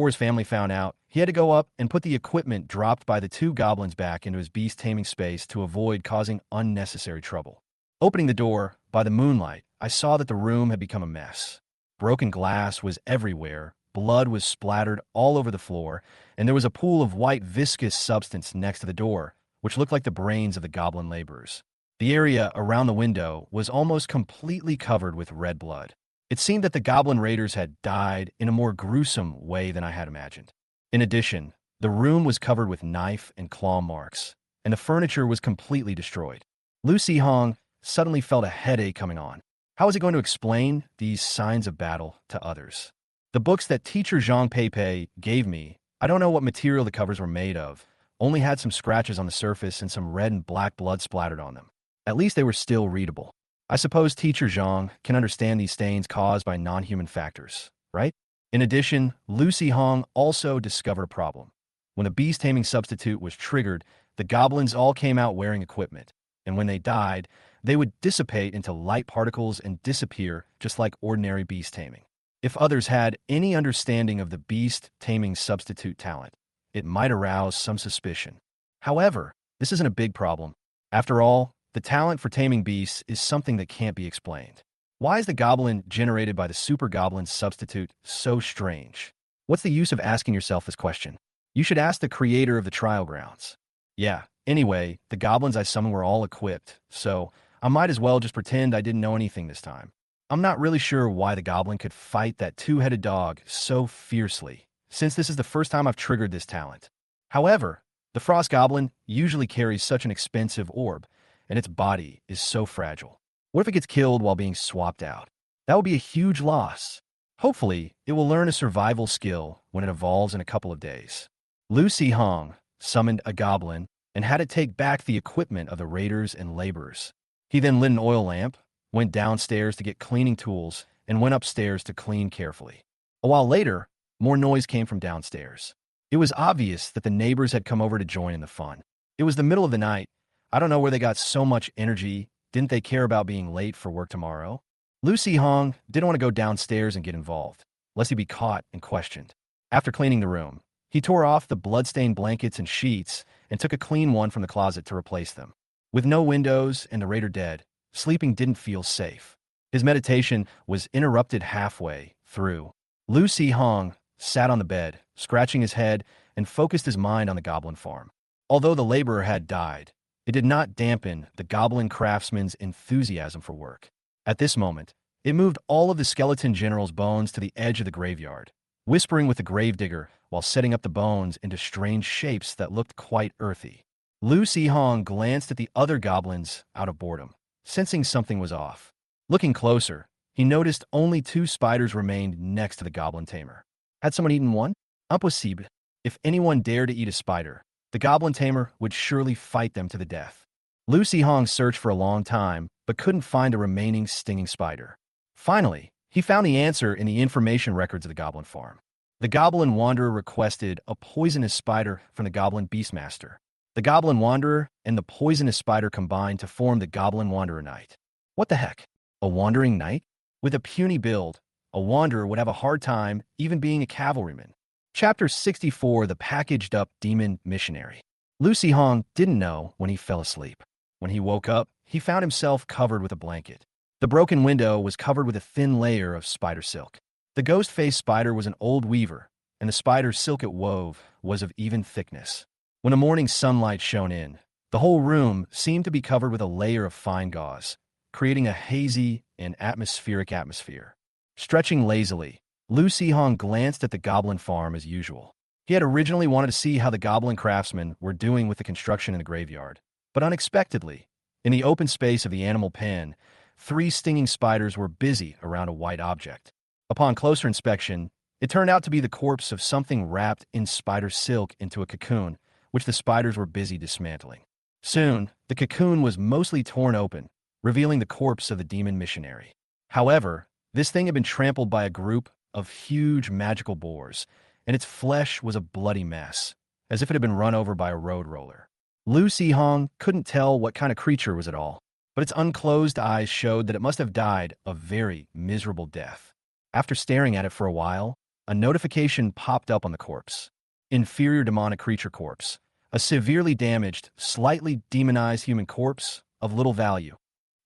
his family found out, he had to go up and put the equipment dropped by the two goblins back into his beast-taming space to avoid causing unnecessary trouble. Opening the door, by the moonlight, I saw that the room had become a mess. Broken glass was everywhere, blood was splattered all over the floor, and there was a pool of white viscous substance next to the door, which looked like the brains of the goblin laborers. The area around the window was almost completely covered with red blood. It seemed that the Goblin Raiders had died in a more gruesome way than I had imagined. In addition, the room was covered with knife and claw marks, and the furniture was completely destroyed. Lucy Hong suddenly felt a headache coming on. How was he going to explain these signs of battle to others? The books that teacher Zhang Peipei gave me, I don't know what material the covers were made of, only had some scratches on the surface and some red and black blood splattered on them. At least they were still readable. I suppose teacher Zhang can understand these stains caused by non-human factors, right? In addition, Lucy Hong also discovered a problem. When a beast-taming substitute was triggered, the goblins all came out wearing equipment, and when they died, they would dissipate into light particles and disappear just like ordinary beast taming. If others had any understanding of the beast-taming substitute talent, it might arouse some suspicion. However, this isn't a big problem. After all, the talent for taming beasts is something that can't be explained. Why is the goblin generated by the super goblin substitute so strange? What's the use of asking yourself this question? You should ask the creator of the trial grounds. Yeah, anyway, the goblins I summoned were all equipped, so I might as well just pretend I didn't know anything this time. I'm not really sure why the goblin could fight that two-headed dog so fiercely, since this is the first time I've triggered this talent. However, the frost goblin usually carries such an expensive orb, and its body is so fragile. What if it gets killed while being swapped out? That would be a huge loss. Hopefully, it will learn a survival skill when it evolves in a couple of days. Lucy Hong summoned a goblin and had it take back the equipment of the raiders and laborers. He then lit an oil lamp, went downstairs to get cleaning tools, and went upstairs to clean carefully. A while later, more noise came from downstairs. It was obvious that the neighbors had come over to join in the fun. It was the middle of the night. I don't know where they got so much energy. Didn't they care about being late for work tomorrow? Lucy Hong didn't want to go downstairs and get involved, lest he be caught and questioned. After cleaning the room, he tore off the blood-stained blankets and sheets and took a clean one from the closet to replace them. With no windows and the raider dead, sleeping didn't feel safe. His meditation was interrupted halfway through. Lucy Hong sat on the bed, scratching his head, and focused his mind on the goblin farm. Although the laborer had died, it did not dampen the goblin craftsman's enthusiasm for work. At this moment, it moved all of the skeleton general's bones to the edge of the graveyard, whispering with the gravedigger while setting up the bones into strange shapes that looked quite earthy. Lucy Hong glanced at the other goblins out of boredom, sensing something was off. Looking closer, he noticed only 2 spiders remained next to the goblin tamer. Had someone eaten one? Impossible. If anyone dared to eat a spider, the goblin tamer would surely fight them to the death. Lucy Hong searched for a long time, but couldn't find a remaining stinging spider. Finally, he found the answer in the information records of the goblin farm. The goblin wanderer requested a poisonous spider from the goblin beastmaster. The goblin wanderer and the poisonous spider combined to form the goblin wanderer knight. What the heck? A wandering knight? With a puny build, a wanderer would have a hard time even being a cavalryman. Chapter 64, The Packaged-Up Demon Missionary. Lucy Hong didn't know when he fell asleep. When he woke up, he found himself covered with a blanket. The broken window was covered with a thin layer of spider silk. The ghost-faced spider was an old weaver, and the spider's silk it wove was of even thickness. When the morning sunlight shone in, the whole room seemed to be covered with a layer of fine gauze, creating a hazy and atmospheric atmosphere. Stretching lazily, Lucy Hong glanced at the goblin farm as usual. He had originally wanted to see how the goblin craftsmen were doing with the construction in the graveyard, but unexpectedly, in the open space of the animal pen, 3 stinging spiders were busy around a white object. Upon closer inspection, it turned out to be the corpse of something wrapped in spider silk into a cocoon, which the spiders were busy dismantling. Soon, the cocoon was mostly torn open, revealing the corpse of the demon missionary. However, this thing had been trampled by a group of huge magical boars, and its flesh was a bloody mess, as if it had been run over by a road roller. Lu Hong couldn't tell what kind of creature was it all, but its unclosed eyes showed that it must have died a very miserable death. After staring at it for a while, a notification popped up on the corpse. Inferior demonic creature corpse. A severely damaged, slightly demonized human corpse of little value.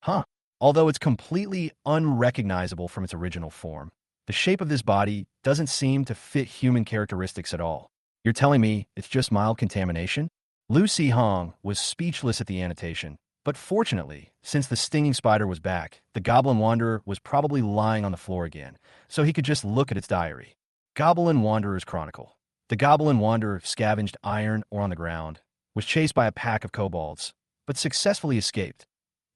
Huh. Although it's completely unrecognizable from its original form, the shape of this body doesn't seem to fit human characteristics at all. You're telling me it's just mild contamination? Lu Hong was speechless at the annotation, but fortunately, since the stinging spider was back, the Goblin Wanderer was probably lying on the floor again, so he could just look at its diary. Goblin Wanderer's Chronicle. The Goblin Wanderer scavenged iron or on the ground, was chased by a pack of kobolds, but successfully escaped.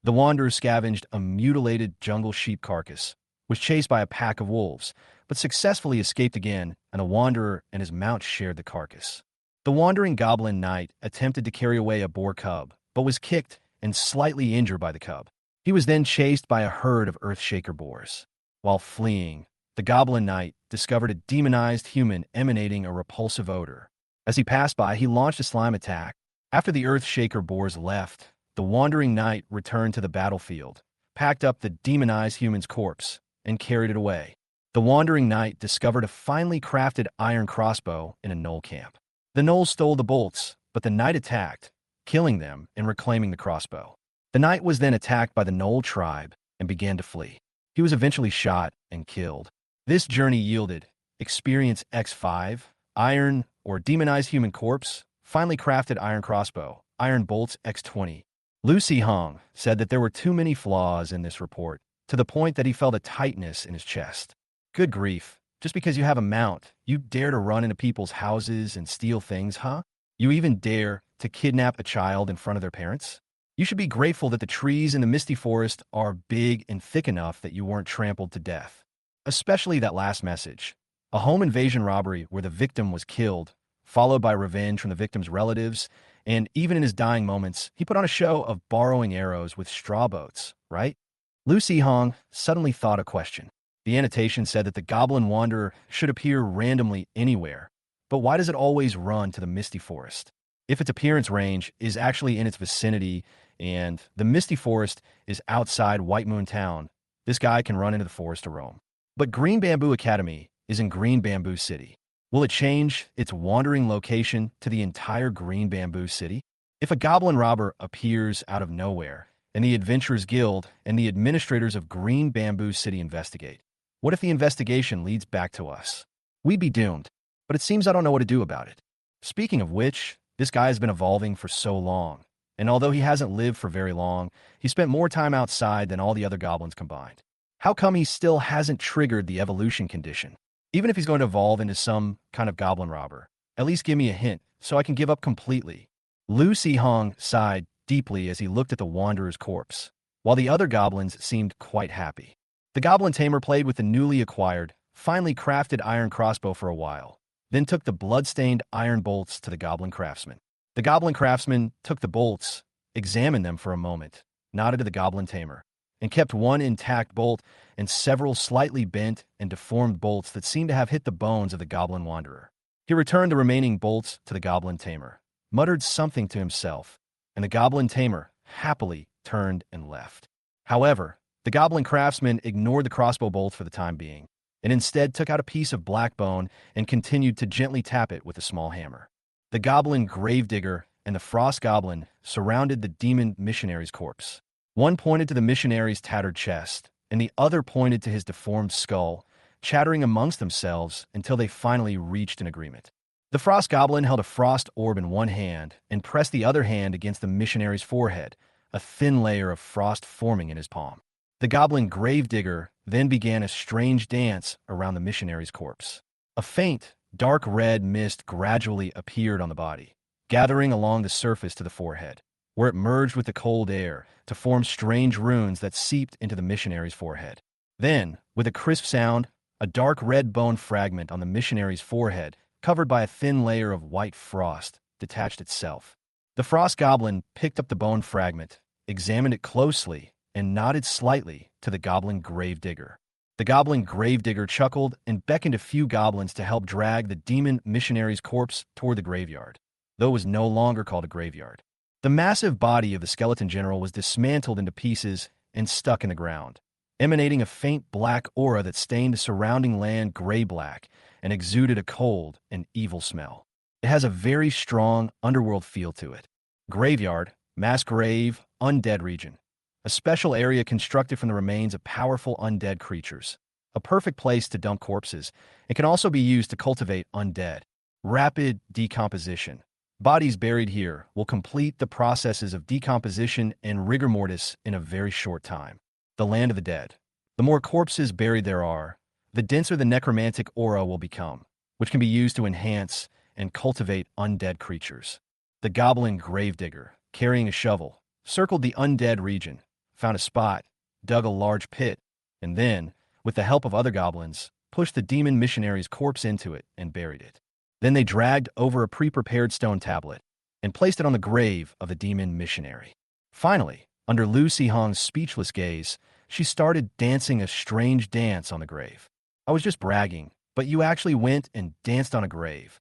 The Wanderer scavenged a mutilated jungle sheep carcass, was chased by a pack of wolves, but successfully escaped again, and the Wanderer and his mount shared the carcass. The Wandering Goblin Knight attempted to carry away a boar cub, but was kicked and slightly injured by the cub. He was then chased by a herd of Earthshaker boars. While fleeing, the Goblin Knight discovered a demonized human emanating a repulsive odor. As he passed by, he launched a slime attack. After the Earthshaker boars left, the Wandering Knight returned to the battlefield, packed up the demonized human's corpse, and carried it away. The Wandering Knight discovered a finely crafted iron crossbow in a gnoll camp. The gnolls stole the bolts, but the knight attacked, killing them and reclaiming the crossbow. The knight was then attacked by the gnoll tribe and began to flee. He was eventually shot and killed. This journey yielded Experience X5, Iron or Demonized Human Corpse, Finely Crafted Iron Crossbow, Iron Bolts X20. Lu Hong said that there were too many flaws in this report, to the point that he felt a tightness in his chest. Good grief. Just because you have a mount, you dare to run into people's houses and steal things, huh? You even dare to kidnap a child in front of their parents? You should be grateful that the trees in the Misty Forest are big and thick enough that you weren't trampled to death. Especially that last message. A home invasion robbery where the victim was killed, followed by revenge from the victim's relatives, and even in his dying moments, he put on a show of borrowing arrows with straw boats, right? Lu Hong suddenly thought a question. The annotation said that the Goblin Wanderer should appear randomly anywhere, but why does it always run to the Misty Forest? If its appearance range is actually in its vicinity and the Misty Forest is outside White Moon Town, this guy can run into the forest to roam. But Green Bamboo Academy is in Green Bamboo City. Will it change its wandering location to the entire Green Bamboo City? If a goblin robber appears out of nowhere, and the Adventurers Guild and the administrators of Green Bamboo City investigate, what if the investigation leads back to us? We'd be doomed, but it seems I don't know what to do about it. Speaking of which, this guy has been evolving for so long, and although he hasn't lived for very long, he spent more time outside than all the other goblins combined. How come he still hasn't triggered the evolution condition? Even if he's going to evolve into some kind of goblin robber, at least give me a hint so I can give up completely. Lu Hong sighed deeply as he looked at the Wanderer's corpse, while the other goblins seemed quite happy. The Goblin Tamer played with the newly acquired, finely crafted iron crossbow for a while, then took the blood-stained iron bolts to the Goblin Craftsman. The Goblin Craftsman took the bolts, examined them for a moment, nodded to the Goblin Tamer, and kept one intact bolt and several slightly bent and deformed bolts that seemed to have hit the bones of the Goblin Wanderer. He returned the remaining bolts to the Goblin Tamer, muttered something to himself, and the Goblin Tamer happily turned and left. However, the Goblin Craftsman ignored the crossbow bolts for the time being, and instead took out a piece of black bone and continued to gently tap it with a small hammer. The Goblin Gravedigger and the Frost Goblin surrounded the demon missionary's corpse. One pointed to the missionary's tattered chest, and the other pointed to his deformed skull, chattering amongst themselves until they finally reached an agreement. The Frost Goblin held a frost orb in one hand and pressed the other hand against the missionary's forehead, a thin layer of frost forming in his palm. The Goblin Gravedigger then began a strange dance around the missionary's corpse. A faint, dark red mist gradually appeared on the body, gathering along the surface to the forehead, where it merged with the cold air to form strange runes that seeped into the missionary's forehead. Then, with a crisp sound, a dark red bone fragment on the missionary's forehead, covered by a thin layer of white frost, detached itself. The Frost Goblin picked up the bone fragment, examined it closely, and nodded slightly to the Goblin Gravedigger. The goblin gravedigger chuckled and beckoned a few goblins to help drag the demon missionary's corpse toward the graveyard, though it was no longer called a graveyard. The massive body of the skeleton general was dismantled into pieces and stuck in the ground, emanating a faint black aura that stained the surrounding land gray-black and exuded a cold and evil smell. It has a very strong underworld feel to it. Graveyard, mass grave, undead region. A special area constructed from the remains of powerful undead creatures. A perfect place to dump corpses. It can also be used to cultivate undead. Rapid decomposition. Bodies buried here will complete the processes of decomposition and rigor mortis in a very short time. The land of the dead. The more corpses buried there are, the denser the necromantic aura will become, which can be used to enhance and cultivate undead creatures. The goblin gravedigger, carrying a shovel, circled the undead region, found a spot, dug a large pit, and then, with the help of other goblins, pushed the demon missionary's corpse into it and buried it. Then they dragged over a pre-prepared stone tablet and placed it on the grave of the demon missionary. Finally, under Lu Sihong's speechless gaze, she started dancing a strange dance on the grave. I was just bragging, but you actually went and danced on a grave.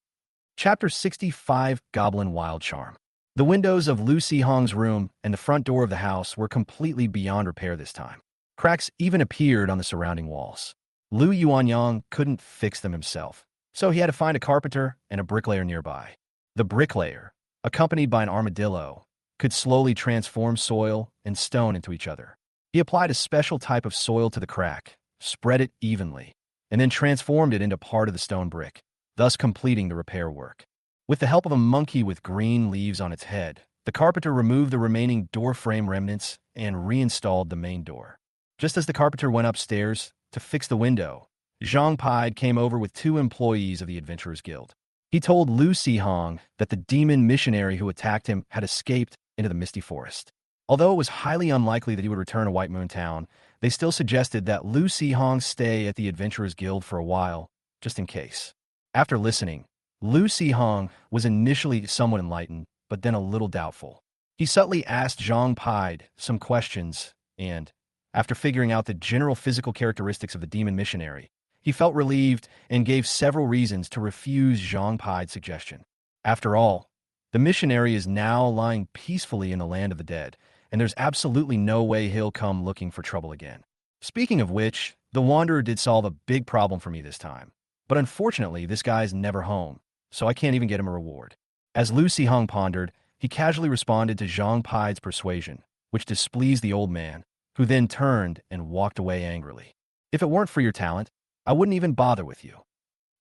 Chapter 65, Goblin Wild Charm. The windows of Lu Sihong's room and the front door of the house were completely beyond repair this time. Cracks even appeared on the surrounding walls. Lu Yuanyang couldn't fix them himself, so he had to find a carpenter and a bricklayer nearby. The bricklayer, accompanied by an armadillo, could slowly transform soil and stone into each other. He applied a special type of soil to the crack, spread it evenly, and then transformed it into part of the stone brick, thus completing the repair work. With the help of a monkey with green leaves on its head, the carpenter removed the remaining door frame remnants and reinstalled the main door. Just as the carpenter went upstairs to fix the window, Zhang Pide came over with 2 employees of the Adventurers Guild. He told Lu Sihong that the demon missionary who attacked him had escaped into the misty forest. Although it was highly unlikely that he would return to White Moon Town, they still suggested that Lu Sihong stay at the Adventurers Guild for a while, just in case. After listening, Lu Sihong was initially somewhat enlightened, but then a little doubtful. He subtly asked Zhang Pide some questions, and, after figuring out the general physical characteristics of the demon missionary, he felt relieved and gave several reasons to refuse Zhang Pide's suggestion. After all, the missionary is now lying peacefully in the land of the dead, and there's absolutely no way he'll come looking for trouble again. Speaking of which, the Wanderer did solve a big problem for me this time. But unfortunately, this guy's never home, so I can't even get him a reward. As Lu Sihong pondered, he casually responded to Zhang Pide's persuasion, which displeased the old man, who then turned and walked away angrily. If it weren't for your talent, I wouldn't even bother with you.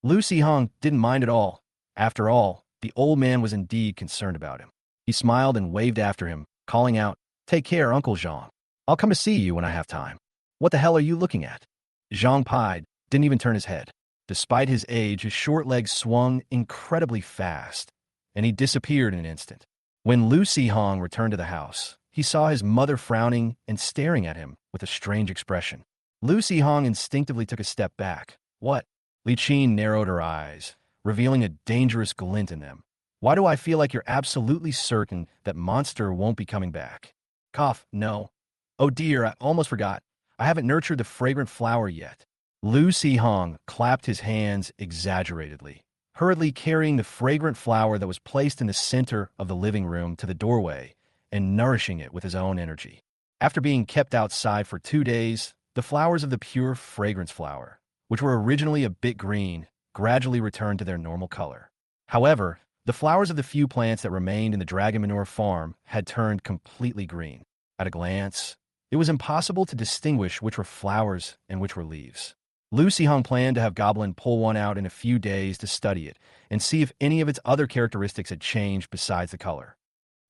Lu Sihong didn't mind at all. After all, the old man was indeed concerned about him. He smiled and waved after him, calling out, "Take care, Uncle Zhang. I'll come to see you when I have time." "What the hell are you looking at?" Zhang Pide didn't even turn his head. Despite his age, his short legs swung incredibly fast, and he disappeared in an instant. When Lu Sihong returned to the house, he saw his mother frowning and staring at him with a strange expression. Lu Sihong instinctively took a step back. "What?" Li Qin narrowed her eyes, revealing a dangerous glint in them. "Why do I feel like you're absolutely certain that monster won't be coming back?" Cough, "No. Oh dear, I almost forgot. I haven't nurtured the fragrant flower yet." Lu Sihong clapped his hands exaggeratedly, hurriedly carrying the fragrant flower that was placed in the center of the living room to the doorway and nourishing it with his own energy. After being kept outside for 2 days, the flowers of the pure fragrance flower, which were originally a bit green, gradually returned to their normal color. However, the flowers of the few plants that remained in the dragon manure farm had turned completely green. At a glance, it was impossible to distinguish which were flowers and which were leaves. Lu Sihong planned to have Goblin pull one out in a few days to study it and see if any of its other characteristics had changed besides the color.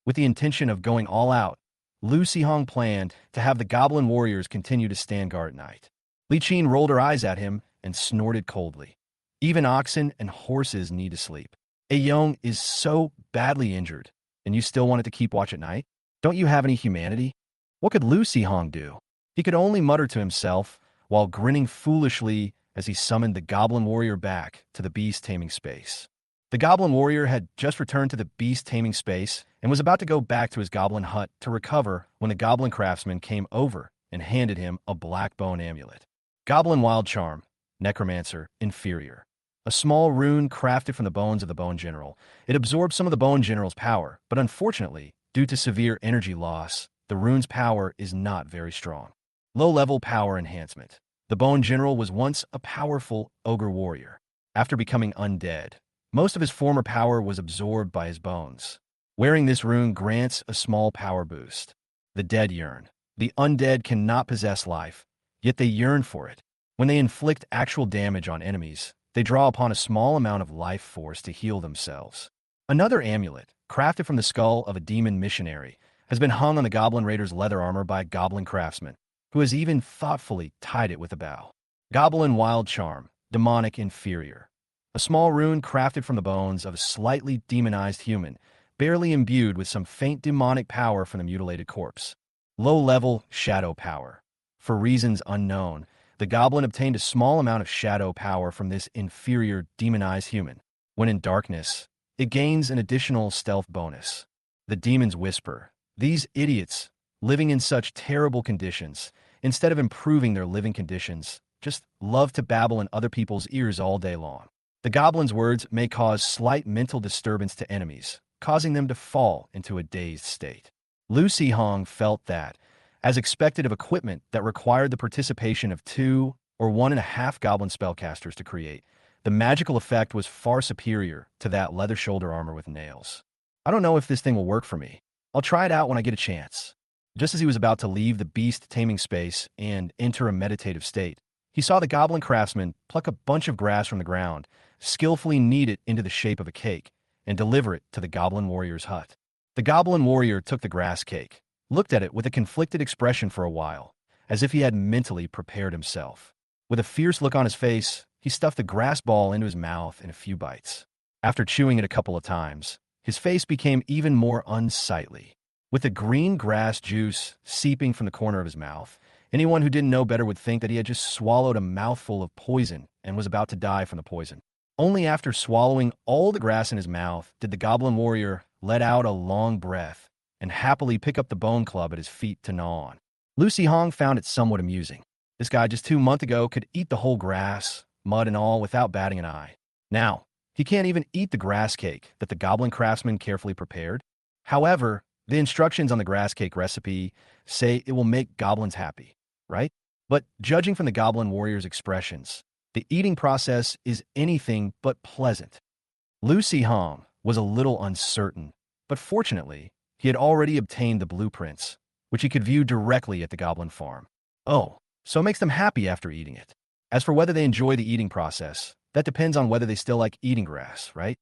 With the intention of going all out, Lu Sihong planned to have the Goblin warriors continue to stand guard at night. Li Qin rolled her eyes at him and snorted coldly. "Even oxen and horses need to sleep. Aeyong is so badly injured, and you still wanted to keep watch at night? Don't you have any humanity?" What could Lu Sihong do? He could only mutter to himself, while grinning foolishly as he summoned the Goblin warrior back to the beast taming space. The Goblin warrior had just returned to the beast taming space and was about to go back to his goblin hut to recover when the Goblin craftsman came over and handed him a black bone amulet. Goblin Wild Charm, Necromancer, Inferior. A small rune crafted from the bones of the Bone General. It absorbs some of the Bone General's power, but unfortunately, due to severe energy loss, the rune's power is not very strong. Low-level power enhancement. The Bone General was once a powerful ogre warrior. After becoming undead, most of his former power was absorbed by his bones. Wearing this rune grants a small power boost. The Dead Yearn. The undead cannot possess life, yet they yearn for it. When they inflict actual damage on enemies, they draw upon a small amount of life force to heal themselves. Another amulet, crafted from the skull of a demon missionary, has been hung on the Goblin Raider's leather armor by a Goblin craftsman, who has even thoughtfully tied it with a bow. Goblin Wild Charm, Demonic Inferior. A small rune crafted from the bones of a slightly demonized human, barely imbued with some faint demonic power from the mutilated corpse. Low-level Shadow Power. For reasons unknown, the goblin obtained a small amount of shadow power from this inferior demonized human. When in darkness, it gains an additional stealth bonus. The Demon's Whisper. These idiots, living in such terrible conditions, instead of improving their living conditions, just love to babble in other people's ears all day long. The goblin's words may cause slight mental disturbance to enemies, causing them to fall into a dazed state. Lucy Hong felt that, as expected of equipment that required the participation of 2 or 1.5 goblin spellcasters to create, the magical effect was far superior to that leather shoulder armor with nails. I don't know if this thing will work for me. I'll try it out when I get a chance. Just as he was about to leave the beast-taming space and enter a meditative state, he saw the goblin craftsman pluck a bunch of grass from the ground, skillfully knead it into the shape of a cake, and deliver it to the goblin warrior's hut. The goblin warrior took the grass cake, looked at it with a conflicted expression for a while, as if he had mentally prepared himself. With a fierce look on his face, he stuffed the grass ball into his mouth in a few bites. After chewing it a couple of times, his face became even more unsightly. With the green grass juice seeping from the corner of his mouth, anyone who didn't know better would think that he had just swallowed a mouthful of poison and was about to die from the poison. Only after swallowing all the grass in his mouth did the goblin warrior let out a long breath and happily pick up the bone club at his feet to gnaw on. Lucy Hong found it somewhat amusing. This guy just 2 months ago could eat the whole grass, mud and all, without batting an eye. Now, he can't even eat the grass cake that the goblin craftsman carefully prepared. However, the instructions on the grass cake recipe say it will make goblins happy, right? But judging from the goblin warrior's expressions, the eating process is anything but pleasant. Lucy Hong was a little uncertain, but fortunately, he had already obtained the blueprints, which he could view directly at the goblin farm. Oh, so it makes them happy after eating it. As for whether they enjoy the eating process, that depends on whether they still like eating grass, right?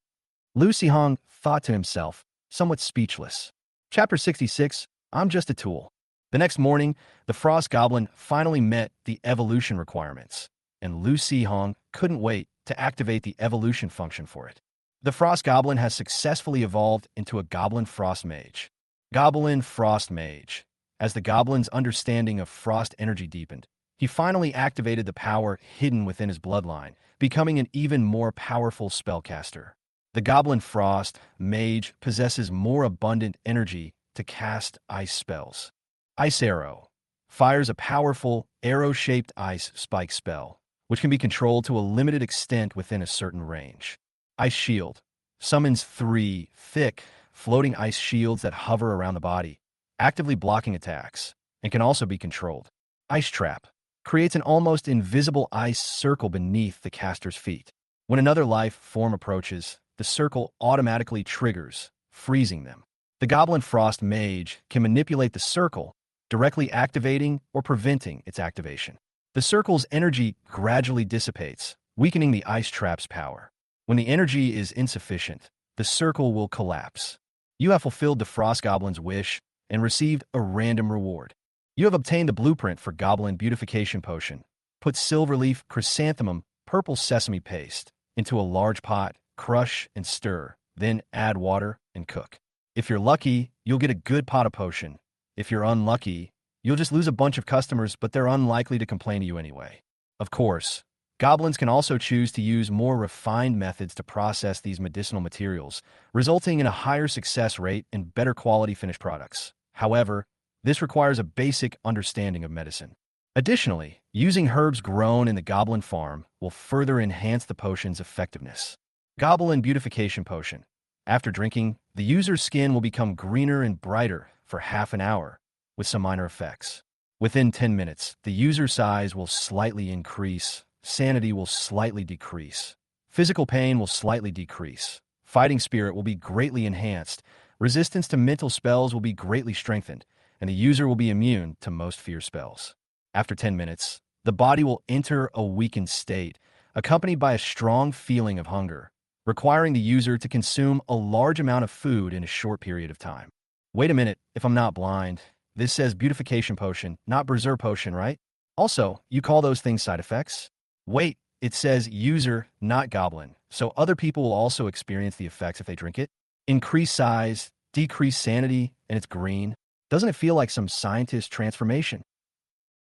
Lucy Hong thought to himself, somewhat speechless. Chapter 66, I'm just a tool. The next morning, the Frost Goblin finally met the evolution requirements, and Lucy Hong couldn't wait to activate the evolution function for it. The Frost Goblin has successfully evolved into a Goblin Frost Mage. Goblin Frost Mage. As the Goblin's understanding of frost energy deepened, he finally activated the power hidden within his bloodline, becoming an even more powerful spellcaster. The Goblin Frost Mage possesses more abundant energy to cast ice spells. Ice Arrow fires a powerful, arrow-shaped ice spike spell, which can be controlled to a limited extent within a certain range. Ice Shield summons 3 thick, floating ice shields that hover around the body, actively blocking attacks, and can also be controlled. Ice Trap creates an almost invisible ice circle beneath the caster's feet. When another life form approaches, the circle automatically triggers, freezing them. The Goblin Frost Mage can manipulate the circle, directly activating or preventing its activation. The circle's energy gradually dissipates, weakening the ice trap's power. When the energy is insufficient, the circle will collapse. You have fulfilled the Frost Goblin's wish and received a random reward. You have obtained the blueprint for Goblin Beautification Potion. Put silverleaf, chrysanthemum, purple sesame paste into a large pot, crush and stir, then add water and cook. If you're lucky, you'll get a good pot of potion. If you're unlucky, you'll just lose a bunch of customers, but they're unlikely to complain to you anyway. Of course, goblins can also choose to use more refined methods to process these medicinal materials, resulting in a higher success rate and better quality finished products. However, this requires a basic understanding of medicine. Additionally, Using herbs grown in the Goblin farm will further enhance the potion's effectiveness. Goblin Beautification Potion. After drinking, the user's skin will become greener and brighter for half an hour, with some minor effects. Within 10 minutes, the user's size will slightly increase, sanity will slightly decrease, physical pain will slightly decrease, fighting spirit will be greatly enhanced, resistance to mental spells will be greatly strengthened, and the user will be immune to most fear spells. After 10 minutes, the body will enter a weakened state, accompanied by a strong feeling of hunger, requiring the user to consume a large amount of food in a short period of time. Wait a minute, if I'm not blind, this says beautification potion, not berserk potion, right? Also, you call those things side effects? Wait, it says user, not goblin, so other people will also experience the effects if they drink it? Increase size, decrease sanity, and it's green. Doesn't it feel like some scientist transformation?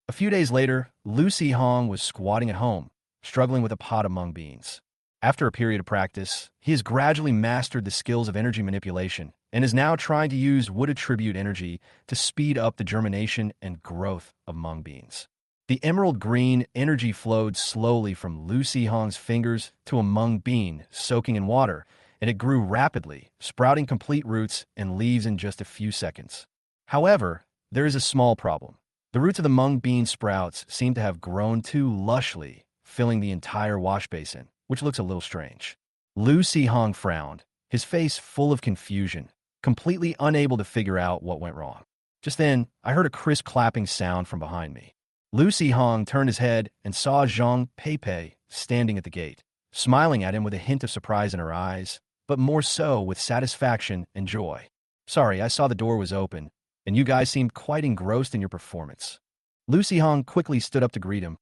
A few days later, Lucy Hong was squatting at home, struggling with a pot of mung beans. After a period of practice, he has gradually mastered the skills of energy manipulation and is now trying to use wood attribute energy to speed up the germination and growth of mung beans. The emerald green energy flowed slowly from Lucy Hong's fingers to a mung bean soaking in water, and it grew rapidly, sprouting complete roots and leaves in just a few seconds. However, there is a small problem. The roots of the mung bean sprouts seem to have grown too lushly, filling the entire wash basin, which looks a little strange. Lucy Hong frowned, his face full of confusion, completely unable to figure out what went wrong. Just then, I heard a crisp clapping sound from behind me. Lucy Hong turned his head and saw Zhang Peipei standing at the gate, smiling at him with a hint of surprise in her eyes, but more so with satisfaction and joy. Sorry, I saw the door was open, and you guys seemed quite engrossed in your performance. Lucy Hong quickly stood up to greet him.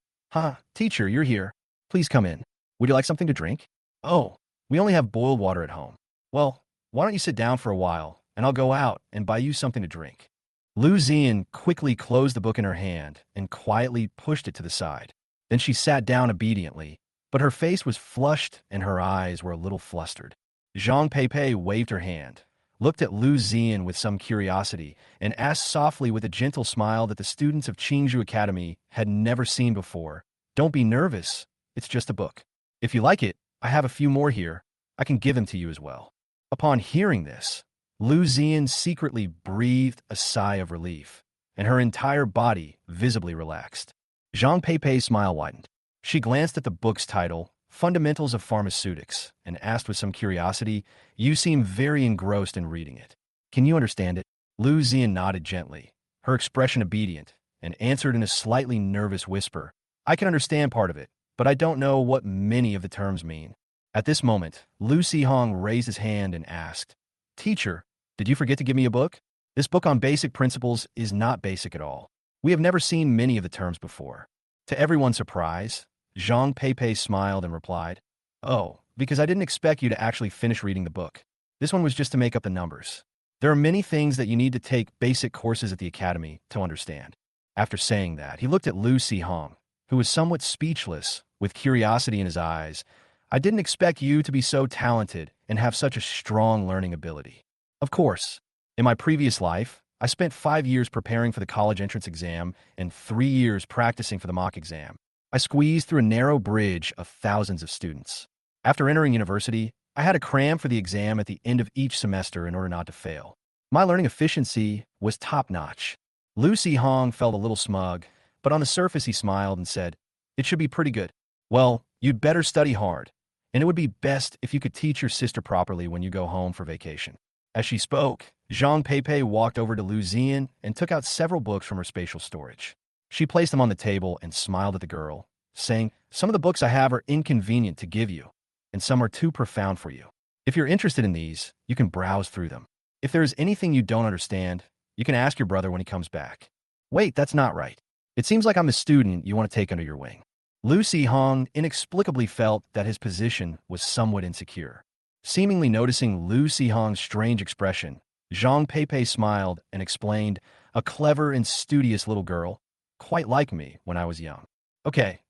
Teacher, you're here. Please come in. Would you like something to drink? Oh, we only have boiled water at home. Well, why don't you sit down for a while, and I'll go out and buy you something to drink. Lu Zian quickly closed the book in her hand and quietly pushed it to the side. Then she sat down obediently, but her face was flushed and her eyes were a little flustered. Zhang Peipei waved her hand, looked at Lu Zian with some curiosity, and asked softly with a gentle smile that the students of Qingzhou Academy had never seen before, "Don't be nervous. It's just a book. If you like it, I have a few more here. I can give them to you as well." Upon hearing this, Lu Zian secretly breathed a sigh of relief, and her entire body visibly relaxed. Zhang Peipei's smile widened. She glanced at the book's title, Fundamentals of Pharmaceutics, and asked with some curiosity, "You seem very engrossed in reading it. Can you understand it?" Lu Zian nodded gently, her expression obedient, and answered in a slightly nervous whisper, "I can understand part of it, but I don't know what many of the terms mean." At this moment, Lucy Hong raised his hand and asked, "Teacher, did you forget to give me a book? This book on basic principles is not basic at all. We have never seen many of the terms before." To everyone's surprise, Zhang Peipei smiled and replied, "Oh, because I didn't expect you to actually finish reading the book. This one was just to make up the numbers. There are many things that you need to take basic courses at the academy to understand." After saying that, he looked at Lucy Hong, who was somewhat speechless, with curiosity in his eyes. "I didn't expect you to be so talented and have such a strong learning ability. Of course, in my previous life, I spent 5 years preparing for the college entrance exam and 3 years practicing for the mock exam. I squeezed through a narrow bridge of thousands of students. After entering university, I had to cram for the exam at the end of each semester in order not to fail. My learning efficiency was top-notch." Lucy Hong felt a little smug, but on the surface he smiled and said, "It should be pretty good. Well, you'd better study hard, and it would be best if you could teach your sister properly when you go home for vacation." As she spoke, Zhang Peipei walked over to Lu Zian and took out several books from her spatial storage. She placed them on the table and smiled at the girl, saying, "Some of the books I have are inconvenient to give you, and some are too profound for you. If you're interested in these, you can browse through them. If there is anything you don't understand, you can ask your brother when he comes back." "Wait, that's not right. It seems like I'm the student you want to take under your wing." Lucy Hong inexplicably felt that his position was somewhat insecure. Seemingly noticing Lucy Hong's strange expression, Zhang Peipei smiled and explained, "A clever and studious little girl, quite like me when I was young." Okay,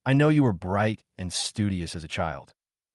I know you were bright and studious as a child.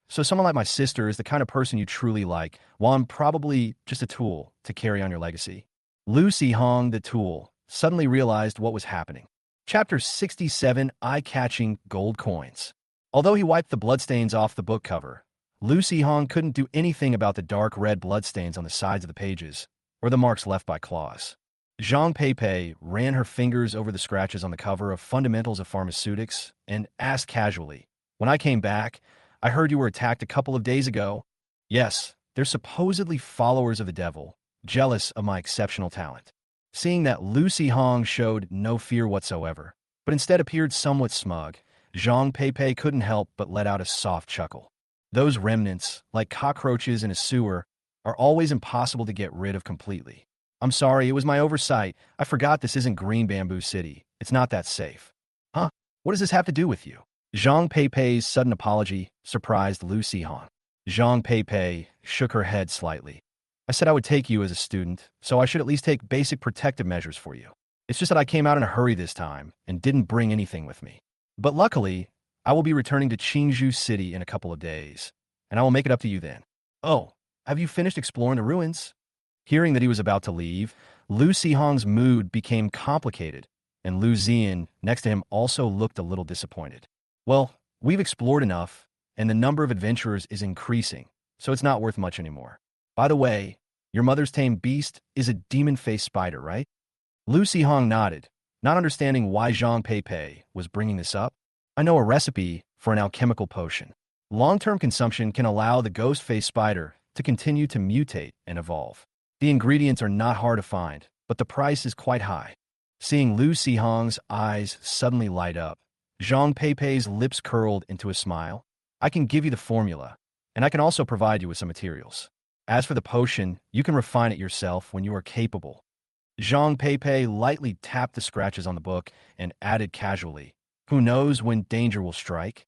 So someone like my sister is the kind of person you truly like, while I'm probably just a tool to carry on your legacy." Lucy Hong, the tool, suddenly realized what was happening. Chapter 67, Eye-Catching Gold Coins. Although he wiped the bloodstains off the book cover, Lucy Hong couldn't do anything about the dark red bloodstains on the sides of the pages, or the marks left by claws. Zhang Peipei ran her fingers over the scratches on the cover of Fundamentals of Pharmaceutics and asked casually, "When I came back, I heard you were attacked a couple of days ago." "Yes, they're supposedly followers of the devil, jealous of my exceptional talent." Seeing that Lucy Hong showed no fear whatsoever, but instead appeared somewhat smug, Zhang Peipei couldn't help but let out a soft chuckle. Those remnants, like cockroaches in a sewer, are always impossible to get rid of completely. "I'm sorry, it was my oversight. I forgot this isn't Green Bamboo City. It's not that safe." "Huh? What does this have to do with you?" Zhang Peipei's sudden apology surprised Lucy Hong. Zhang Peipei shook her head slightly. "I said I would take you as a student, so I should at least take basic protective measures for you. It's just that I came out in a hurry this time and didn't bring anything with me. But luckily, I will be returning to Qingzhou City in a couple of days, and I will make it up to you then." "Oh, have you finished exploring the ruins?" Hearing that he was about to leave, Lucy Hong's mood became complicated, and Lu Zian, next to him, also looked a little disappointed. "Well, we've explored enough, and the number of adventurers is increasing, so it's not worth much anymore. By the way, your mother's tamed beast is a demon-faced spider, right?" Lucy Hong nodded, not understanding why Zhang Peipei was bringing this up. "I know a recipe for an alchemical potion. Long-term consumption can allow the ghost-faced spider to continue to mutate and evolve. The ingredients are not hard to find, but the price is quite high." Seeing Lucy Hong's eyes suddenly light up, Zhang Peipei's lips curled into a smile. "I can give you the formula, and I can also provide you with some materials. As for the potion, you can refine it yourself when you are capable." Zhang Peipei lightly tapped the scratches on the book and added casually, "Who knows when danger will strike?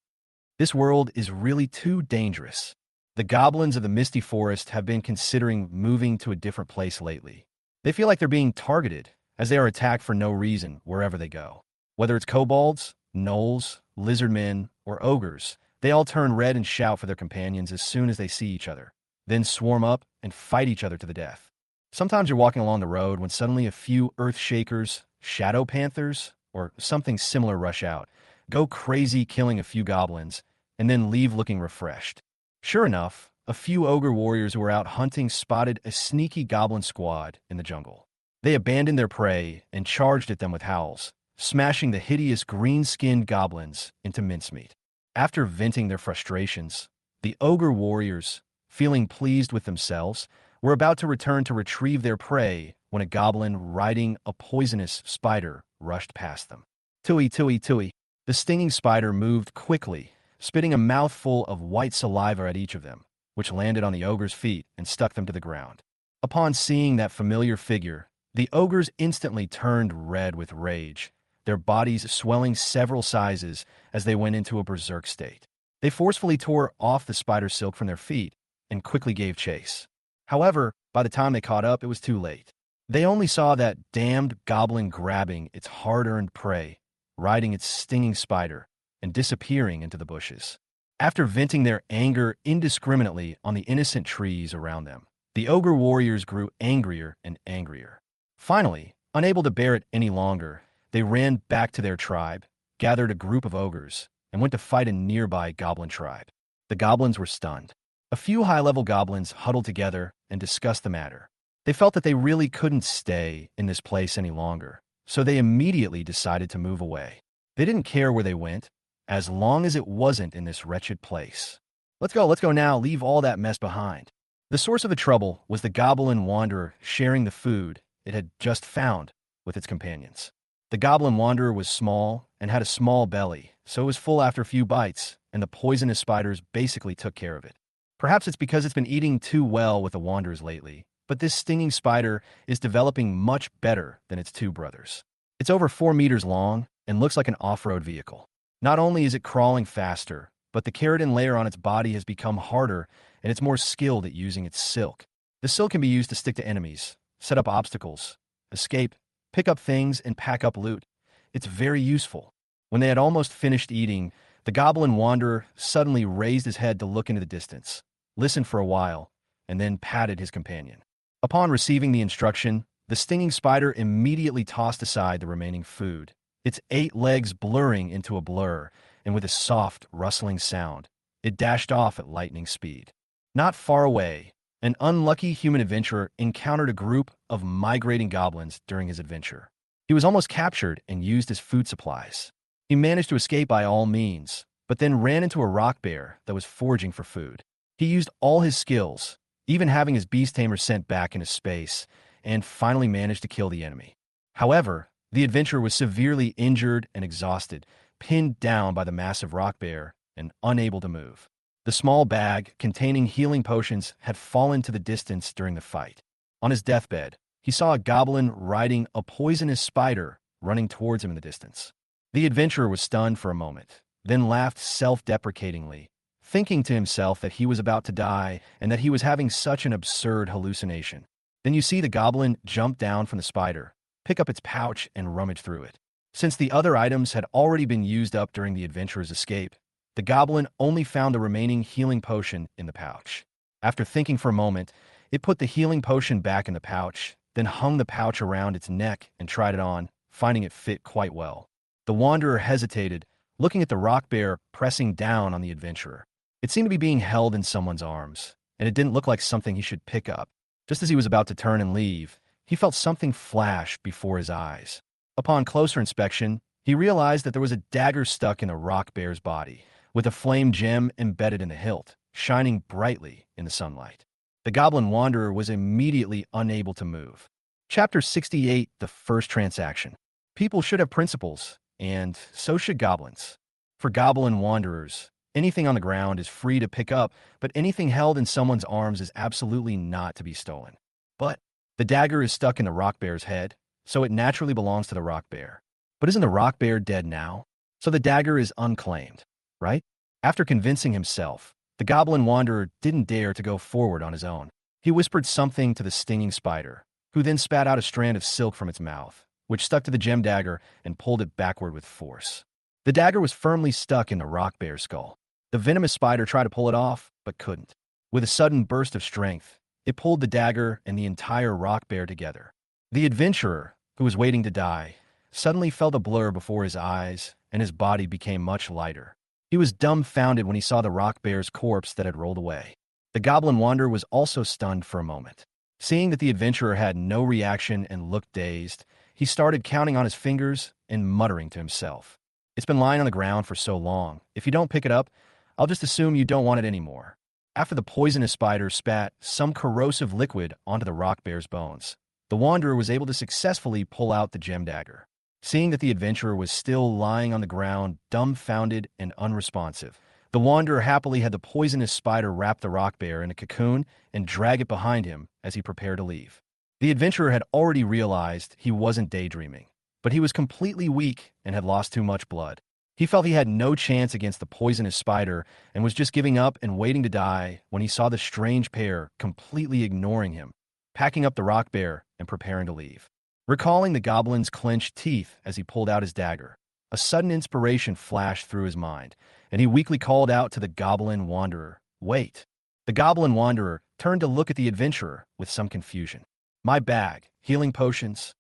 This world is really too dangerous. The goblins of the Misty Forest have been considering moving to a different place lately. They feel like they're being targeted, as they are attacked for no reason wherever they go. Whether it's kobolds, gnolls, lizardmen, or ogres, they all turn red and shout for their companions as soon as they see each other, then swarm up and fight each other to the death. Sometimes you're walking along the road when suddenly a few earth-shakers, shadow panthers, or something similar rush out, go crazy killing a few goblins, and then leave looking refreshed. Sure enough, a few ogre warriors who were out hunting spotted a sneaky goblin squad in the jungle. They abandoned their prey and charged at them with howls, smashing the hideous green-skinned goblins into mincemeat. After venting their frustrations, the ogre warriors, feeling pleased with themselves, were about to return to retrieve their prey when a goblin riding a poisonous spider rushed past them. Tui, tui, tui. The stinging spider moved quickly, spitting a mouthful of white saliva at each of them, which landed on the ogre's feet and stuck them to the ground. Upon seeing that familiar figure, the ogres instantly turned red with rage, their bodies swelling several sizes as they went into a berserk state. They forcefully tore off the spider silk from their feet and quickly gave chase. However, by the time they caught up, it was too late. They only saw that damned goblin grabbing its hard-earned prey, riding its stinging spider, and disappearing into the bushes. After venting their anger indiscriminately on the innocent trees around them, the ogre warriors grew angrier and angrier. Finally, unable to bear it any longer, they ran back to their tribe, gathered a group of ogres, and went to fight a nearby goblin tribe. The goblins were stunned. A few high-level goblins huddled together and discussed the matter. They felt that they really couldn't stay in this place any longer, so they immediately decided to move away. They didn't care where they went, as long as it wasn't in this wretched place. Let's go now, leave all that mess behind." The source of the trouble was the goblin wanderer sharing the food it had just found with its companions. The goblin wanderer was small and had a small belly, so it was full after a few bites, and the poisonous spiders basically took care of it. Perhaps it's because it's been eating too well with the wanderers lately, but this stinging spider is developing much better than its two brothers. It's over 4 meters long and looks like an off-road vehicle. Not only is it crawling faster, but the keratin layer on its body has become harder and it's more skilled at using its silk. The silk can be used to stick to enemies, set up obstacles, escape, pick up things, and pack up loot. It's very useful. When they had almost finished eating, the goblin wanderer suddenly raised his head to look into the distance, listened for a while, and then patted his companion. Upon receiving the instruction, the stinging spider immediately tossed aside the remaining food. its 8 legs blurring into a blur, and with a soft, rustling sound, it dashed off at lightning speed. Not far away, an unlucky human adventurer encountered a group of migrating goblins during his adventure. He was almost captured and used as food supplies. He managed to escape by all means, but then ran into a rock bear that was foraging for food. He used all his skills, even having his beast tamer sent back into space, and finally managed to kill the enemy. However, the adventurer was severely injured and exhausted, pinned down by the massive rock bear and unable to move. The small bag containing healing potions had fallen to the distance during the fight. On his deathbed, he saw a goblin riding a poisonous spider running towards him in the distance. The adventurer was stunned for a moment, then laughed self-deprecatingly, thinking to himself that he was about to die and that he was having such an absurd hallucination. Then you see the goblin jump down from the spider, pick up its pouch, and rummage through it. Since the other items had already been used up during the adventurer's escape, the goblin only found the remaining healing potion in the pouch. After thinking for a moment, it put the healing potion back in the pouch, then hung the pouch around its neck and tried it on, finding it fit quite well. The wanderer hesitated, looking at the rock bear pressing down on the adventurer. It seemed to be being held in someone's arms, and it didn't look like something he should pick up. Just as he was about to turn and leave, he felt something flash before his eyes. Upon closer inspection, he realized that there was a dagger stuck in the rock bear's body, with a flame gem embedded in the hilt, shining brightly in the sunlight. The goblin wanderer was immediately unable to move. Chapter 68, The First Transaction. People should have principles, and so should goblins. For goblin wanderers, anything on the ground is free to pick up, but anything held in someone's arms is absolutely not to be stolen. But the dagger is stuck in the rock bear's head, so it naturally belongs to the rock bear. But isn't the rock bear dead now? So the dagger is unclaimed, right? After convincing himself, the goblin wanderer didn't dare to go forward on his own. He whispered something to the stinging spider, who then spat out a strand of silk from its mouth, which stuck to the gem dagger and pulled it backward with force. The dagger was firmly stuck in the rock bear's skull. The venomous spider tried to pull it off, but couldn't. With a sudden burst of strength, it pulled the dagger and the entire rock bear together. The adventurer, who was waiting to die, suddenly felt a blur before his eyes, and his body became much lighter. He was dumbfounded when he saw the rock bear's corpse that had rolled away. The goblin wanderer was also stunned for a moment. Seeing that the adventurer had no reaction and looked dazed, he started counting on his fingers and muttering to himself. It's been lying on the ground for so long. If you don't pick it up, I'll just assume you don't want it anymore. After the poisonous spider spat some corrosive liquid onto the rock bear's bones, the wanderer was able to successfully pull out the gem dagger. Seeing that the adventurer was still lying on the ground, dumbfounded and unresponsive, the wanderer happily had the poisonous spider wrap the rock bear in a cocoon and drag it behind him as he prepared to leave. The adventurer had already realized he wasn't daydreaming, but he was completely weak and had lost too much blood. He felt he had no chance against the poisonous spider and was just giving up and waiting to die when he saw the strange pair completely ignoring him, packing up the rock bear and preparing to leave. Recalling the goblin's clenched teeth as he pulled out his dagger, a sudden inspiration flashed through his mind, and he weakly called out to the goblin wanderer, "Wait!" The goblin wanderer turned to look at the adventurer with some confusion. "My bag, healing potions."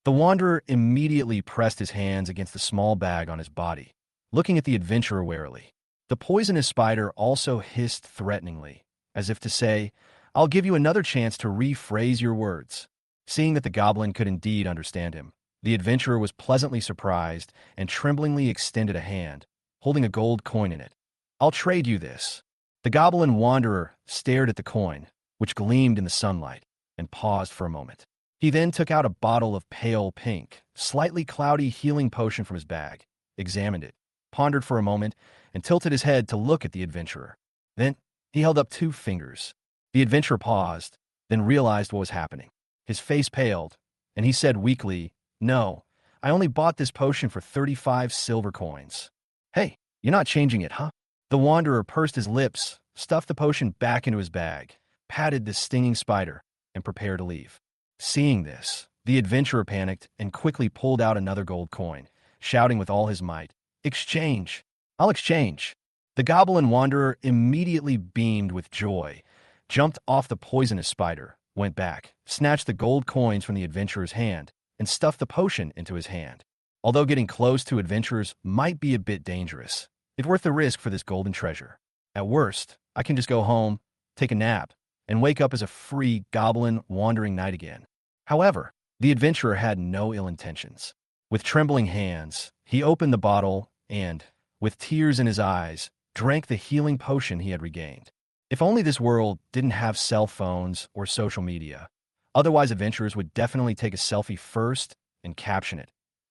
The wanderer immediately pressed his hands against the small bag on his body, looking at the adventurer warily. The poisonous spider also hissed threateningly, as if to say, "I'll give you another chance to rephrase your words." Seeing that the goblin could indeed understand him, the adventurer was pleasantly surprised and tremblingly extended a hand, holding a gold coin in it. "I'll trade you this." The goblin wanderer stared at the coin, which gleamed in the sunlight, and paused for a moment. He then took out a bottle of pale pink, slightly cloudy healing potion from his bag, examined it, pondered for a moment, and tilted his head to look at the adventurer. Then he held up 2 fingers. The adventurer paused, then realized what was happening. His face paled, and he said weakly, "No, I only bought this potion for 35 silver coins." "Hey, you're not changing it, huh?" The wanderer pursed his lips, stuffed the potion back into his bag, patted the stinging spider, and prepared to leave. Seeing this, the adventurer panicked and quickly pulled out another gold coin, shouting with all his might, "Exchange! I'll exchange!" The goblin wanderer immediately beamed with joy, jumped off the poisonous spider, went back, snatched the gold coins from the adventurer's hand, and stuffed the potion into his hand. Although getting close to adventurers might be a bit dangerous, it's worth the risk for this golden treasure. At worst, I can just go home, take a nap, and wake up as a free goblin wandering knight again. However, the adventurer had no ill intentions. With trembling hands, he opened the bottle and, with tears in his eyes, drank the healing potion he had regained. If only this world didn't have cell phones or social media. Otherwise, adventurers would definitely take a selfie first and caption it.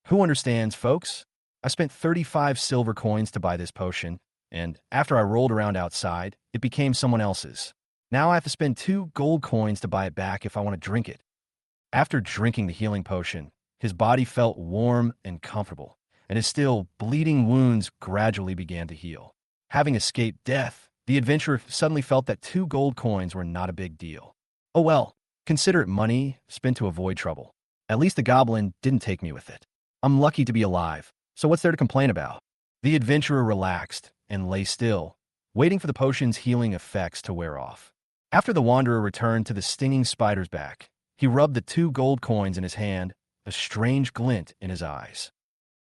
Who understands, folks? I spent 35 silver coins to buy this potion, and after I rolled around outside, it became someone else's. Now I have to spend 2 gold coins to buy it back if I want to drink it. After drinking the healing potion, his body felt warm and comfortable, and his still bleeding wounds gradually began to heal. Having escaped death, the adventurer suddenly felt that 2 gold coins were not a big deal. Oh well, consider it money spent to avoid trouble. At least the goblin didn't take me with it. I'm lucky to be alive, so what's there to complain about? The adventurer relaxed and lay still, waiting for the potion's healing effects to wear off. After the wanderer returned to the stinging spider's back, he rubbed the 2 gold coins in his hand, a strange glint in his eyes.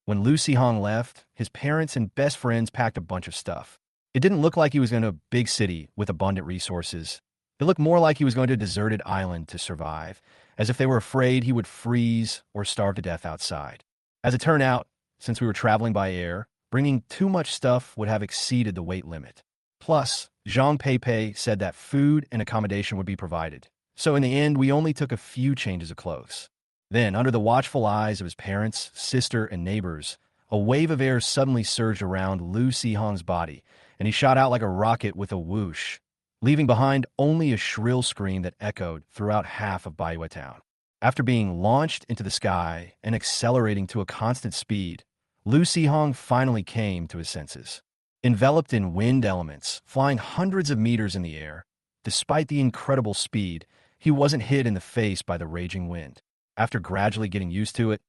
When Lucy Hong left, his parents and best friends packed a bunch of stuff. It didn't look like he was going to a big city with abundant resources. It looked more like he was going to a deserted island to survive, as if they were afraid he would freeze or starve to death outside. As it turned out, since we were traveling by air, bringing too much stuff would have exceeded the weight limit. Plus, Zhang Peipei said that food and accommodation would be provided. So in the end, we only took a few changes of clothes. Then, under the watchful eyes of his parents, sister, and neighbors, a wave of air suddenly surged around Lu Sihong's body, and he shot out like a rocket with a whoosh, leaving behind only a shrill scream that echoed throughout half of Baiwei town. After being launched into the sky and accelerating to a constant speed, Lu Sihong finally came to his senses. Enveloped in wind elements, flying hundreds of meters in the air, despite the incredible speed, he wasn't hit in the face by the raging wind. After gradually getting used to it,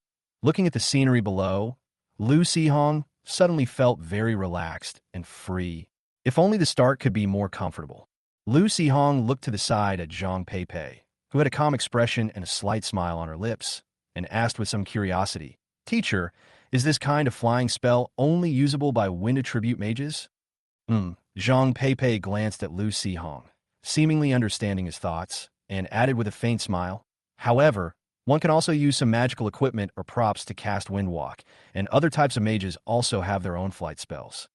looking at the scenery below, Lu Sihong suddenly felt very relaxed and free. If only the start could be more comfortable. Lu Sihong looked to the side at Zhang Peipei, who had a calm expression and a slight smile on her lips, and asked with some curiosity, "Teacher, is this kind of flying spell only usable by wind attribute mages?" Zhang Peipei glanced at Lu Sihong, seemingly understanding his thoughts, and added with a faint smile, "However, one can also use some magical equipment or props to cast Windwalk, and other types of mages also have their own flight spells."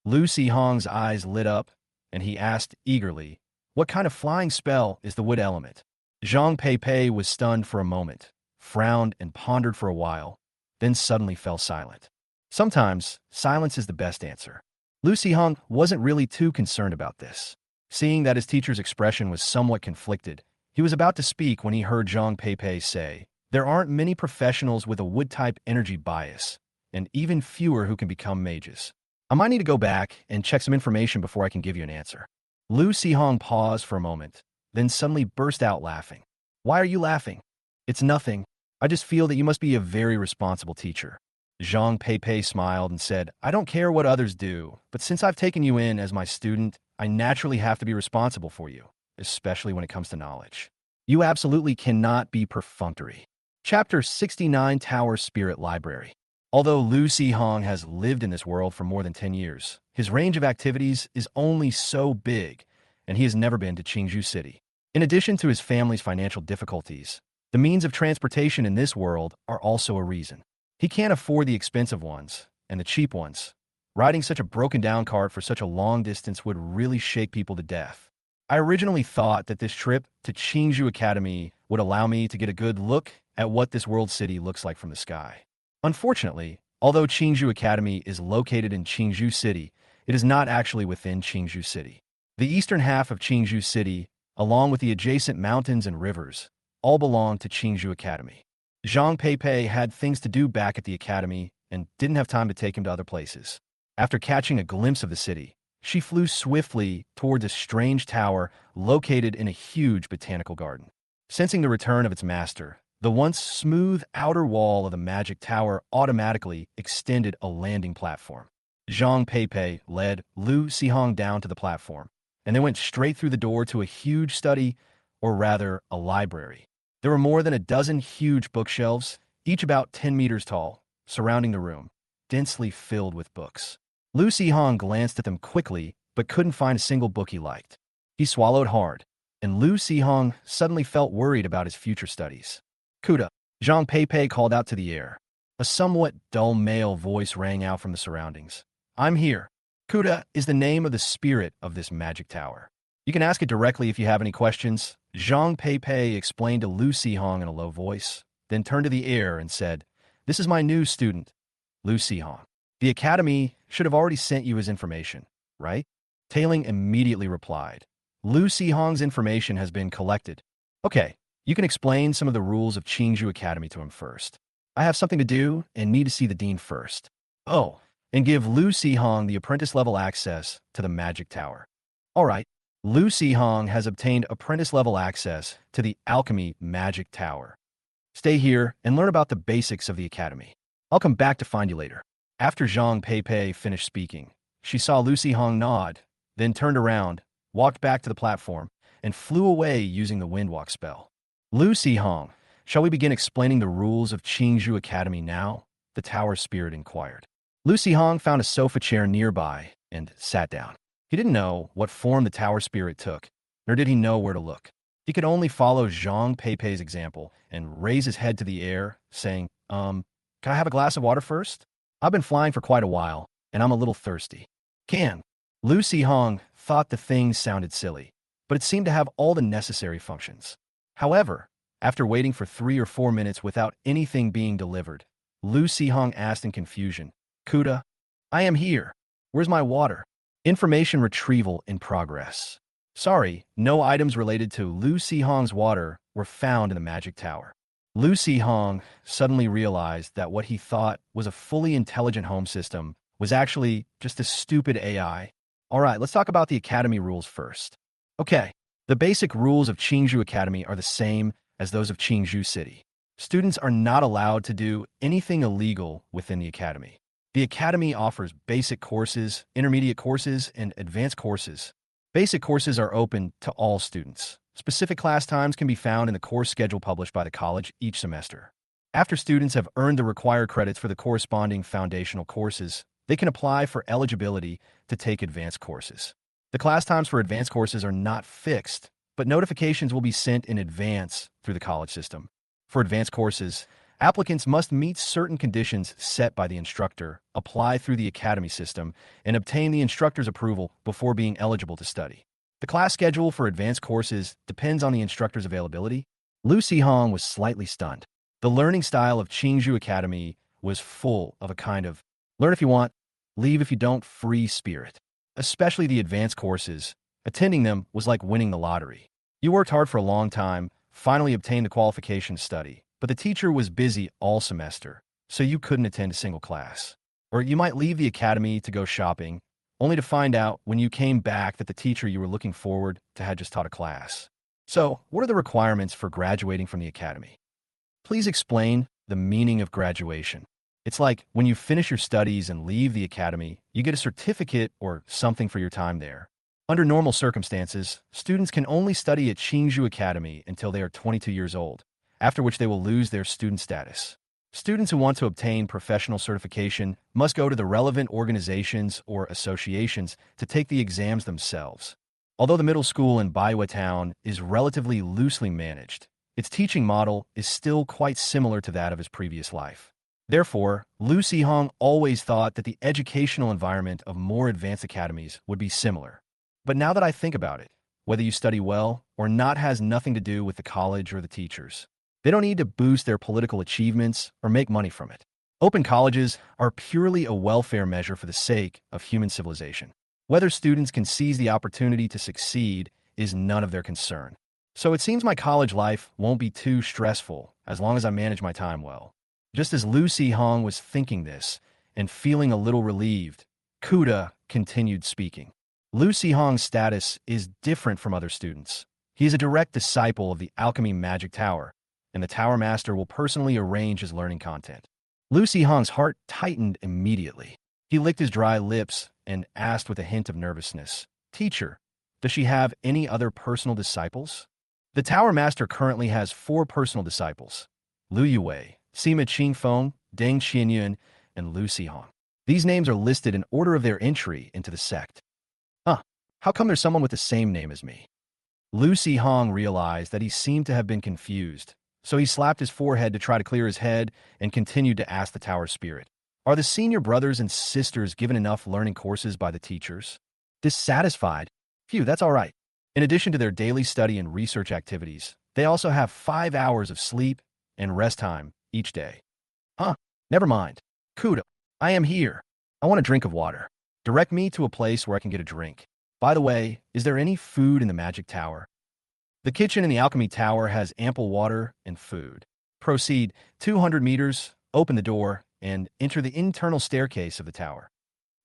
Lu Sihong's eyes lit up, and he asked eagerly, "What kind of flying spell is the wood element?" Zhang Peipei was stunned for a moment, frowned and pondered for a while, then suddenly fell silent. Sometimes, silence is the best answer. Lu Sihong wasn't really too concerned about this. Seeing that his teacher's expression was somewhat conflicted, he was about to speak when he heard Zhang Peipei say, "There aren't many professionals with a wood-type energy bias, and even fewer who can become mages. I might need to go back and check some information before I can give you an answer." Lu Sihong paused for a moment, then suddenly burst out laughing. "Why are you laughing?" "It's nothing. I just feel that you must be a very responsible teacher." Zhang Peipei smiled and said, "I don't care what others do, but since I've taken you in as my student, I naturally have to be responsible for you, especially when it comes to knowledge. You absolutely cannot be perfunctory." Chapter 69, Tower Spirit Library. Although Lu Sihong has lived in this world for more than 10 years, his range of activities is only so big, and he has never been to Qingzhou City. In addition to his family's financial difficulties, the means of transportation in this world are also a reason. He can't afford the expensive ones and the cheap ones. Riding such a broken-down cart for such a long distance would really shake people to death. I originally thought that this trip to Qingzhou Academy would allow me to get a good look at what this world city looks like from the sky. Unfortunately, although Qingzhou Academy is located in Qingzhou City, it is not actually within Qingzhou City. The eastern half of Qingzhou City, along with the adjacent mountains and rivers, all belong to Qingzhou Academy. Zhang Peipei had things to do back at the academy and didn't have time to take him to other places. After catching a glimpse of the city, she flew swiftly towards a strange tower located in a huge botanical garden. Sensing the return of its master, the once smooth outer wall of the magic tower automatically extended a landing platform. Zhang Peipei led Lu Sihong down to the platform, and they went straight through the door to a huge study, or rather, a library. There were more than a dozen huge bookshelves, each about 10 meters tall, surrounding the room, densely filled with books. Lu Sihong glanced at them quickly, but couldn't find a single book he liked. He swallowed hard, and Lu Sihong suddenly felt worried about his future studies. Kuda, Zhang Peipei called out to the air. A somewhat dull male voice rang out from the surroundings. I'm here. Kuda is the name of the spirit of this magic tower. You can ask it directly if you have any questions. Zhang Peipei explained to Lu Sihong in a low voice, then turned to the air and said, This is my new student, Lu Sihong. The academy should have already sent you his information, right? Tailing immediately replied, Lu Sihong's information has been collected. Okay, you can explain some of the rules of Qingzhou Academy to him first. I have something to do and need to see the dean first. Oh, and give Lu Sihong the apprentice-level access to the magic tower. All right, Lu Sihong has obtained apprentice-level access to the alchemy magic tower. Stay here and learn about the basics of the academy. I'll come back to find you later. After Zhang Peipei finished speaking, she saw Lu Sihong nod, then turned around, walked back to the platform, and flew away using the windwalk spell. Lu Sihong, shall we begin explaining the rules of Qingzhou Academy now? The tower spirit inquired. Lu Sihong found a sofa chair nearby and sat down. He didn't know what form the tower spirit took, nor did he know where to look. He could only follow Zhang Peipei's example and raise his head to the air, saying, can I have a glass of water first? I've been flying for quite a while, and I'm a little thirsty. Can. Lu Sihong thought the thing sounded silly, but it seemed to have all the necessary functions. However, after waiting for 3 or 4 minutes without anything being delivered, Lu Sihong asked in confusion, Kuda, I am here. Where's my water? Information retrieval in progress. Sorry, no items related to Lu Sihong's water were found in the magic tower. Lu Sihong suddenly realized that what he thought was a fully intelligent home system was actually just a stupid AI. All right, let's talk about the academy rules first. Okay, the basic rules of Qingzhou Academy are the same as those of Qingzhou City. Students are not allowed to do anything illegal within the academy. The academy offers basic courses, intermediate courses, and advanced courses. Basic courses are open to all students. Specific class times can be found in the course schedule published by the college each semester. After students have earned the required credits for the corresponding foundational courses, they can apply for eligibility to take advanced courses. The class times for advanced courses are not fixed, but notifications will be sent in advance through the college system. For advanced courses, applicants must meet certain conditions set by the instructor, apply through the academy system, and obtain the instructor's approval before being eligible to study. The class schedule for advanced courses depends on the instructor's availability. Lu Sihong was slightly stunned. The learning style of Qingzhou Academy was full of a kind of learn if you want, leave if you don't free spirit. Especially the advanced courses, attending them was like winning the lottery. You worked hard for a long time, finally obtained the qualification to study, but the teacher was busy all semester, so you couldn't attend a single class. Or you might leave the academy to go shopping, only to find out when you came back that the teacher you were looking forward to had just taught a class. So, what are the requirements for graduating from the academy? Please explain the meaning of graduation. It's like when you finish your studies and leave the academy, you get a certificate or something for your time there. Under normal circumstances, students can only study at Qingzhou Academy until they are 22 years old, after which they will lose their student status. Students who want to obtain professional certification must go to the relevant organizations or associations to take the exams themselves. Although the middle school in Baiwa Town is relatively loosely managed, its teaching model is still quite similar to that of his previous life. Therefore, Lu Sihong always thought that the educational environment of more advanced academies would be similar. But now that I think about it, whether you study well or not has nothing to do with the college or the teachers. They don't need to boost their political achievements or make money from it. Open colleges are purely a welfare measure for the sake of human civilization. Whether students can seize the opportunity to succeed is none of their concern. So it seems my college life won't be too stressful as long as I manage my time well. Just as Lu Sihong was thinking this and feeling a little relieved, Kuda continued speaking. Lu Sihong's status is different from other students. He is a direct disciple of the Alchemy Magic Tower, and the Tower Master will personally arrange his learning content. Lu Sihong's heart tightened immediately. He licked his dry lips and asked with a hint of nervousness, Teacher, does she have any other personal disciples? The Tower Master currently has 4 personal disciples, Lu Yue, Sima Qingfeng, Deng Qianyun, and Lu Xihong. These names are listed in order of their entry into the sect. Huh, how come there's someone with the same name as me? Lu Xihong realized that he seemed to have been confused, so he slapped his forehead to try to clear his head and continued to ask the tower spirit, "Are the senior brothers and sisters given enough learning courses by the teachers?" Dissatisfied, "Phew, that's all right. In addition to their daily study and research activities, they also have 5 hours of sleep and rest time each day." Huh, never mind. Kudo, I am here. I want a drink of water. Direct me to a place where I can get a drink. By the way, is there any food in the magic tower? The kitchen in the alchemy tower has ample water and food. Proceed 200 meters, open the door, and enter the internal staircase of the tower.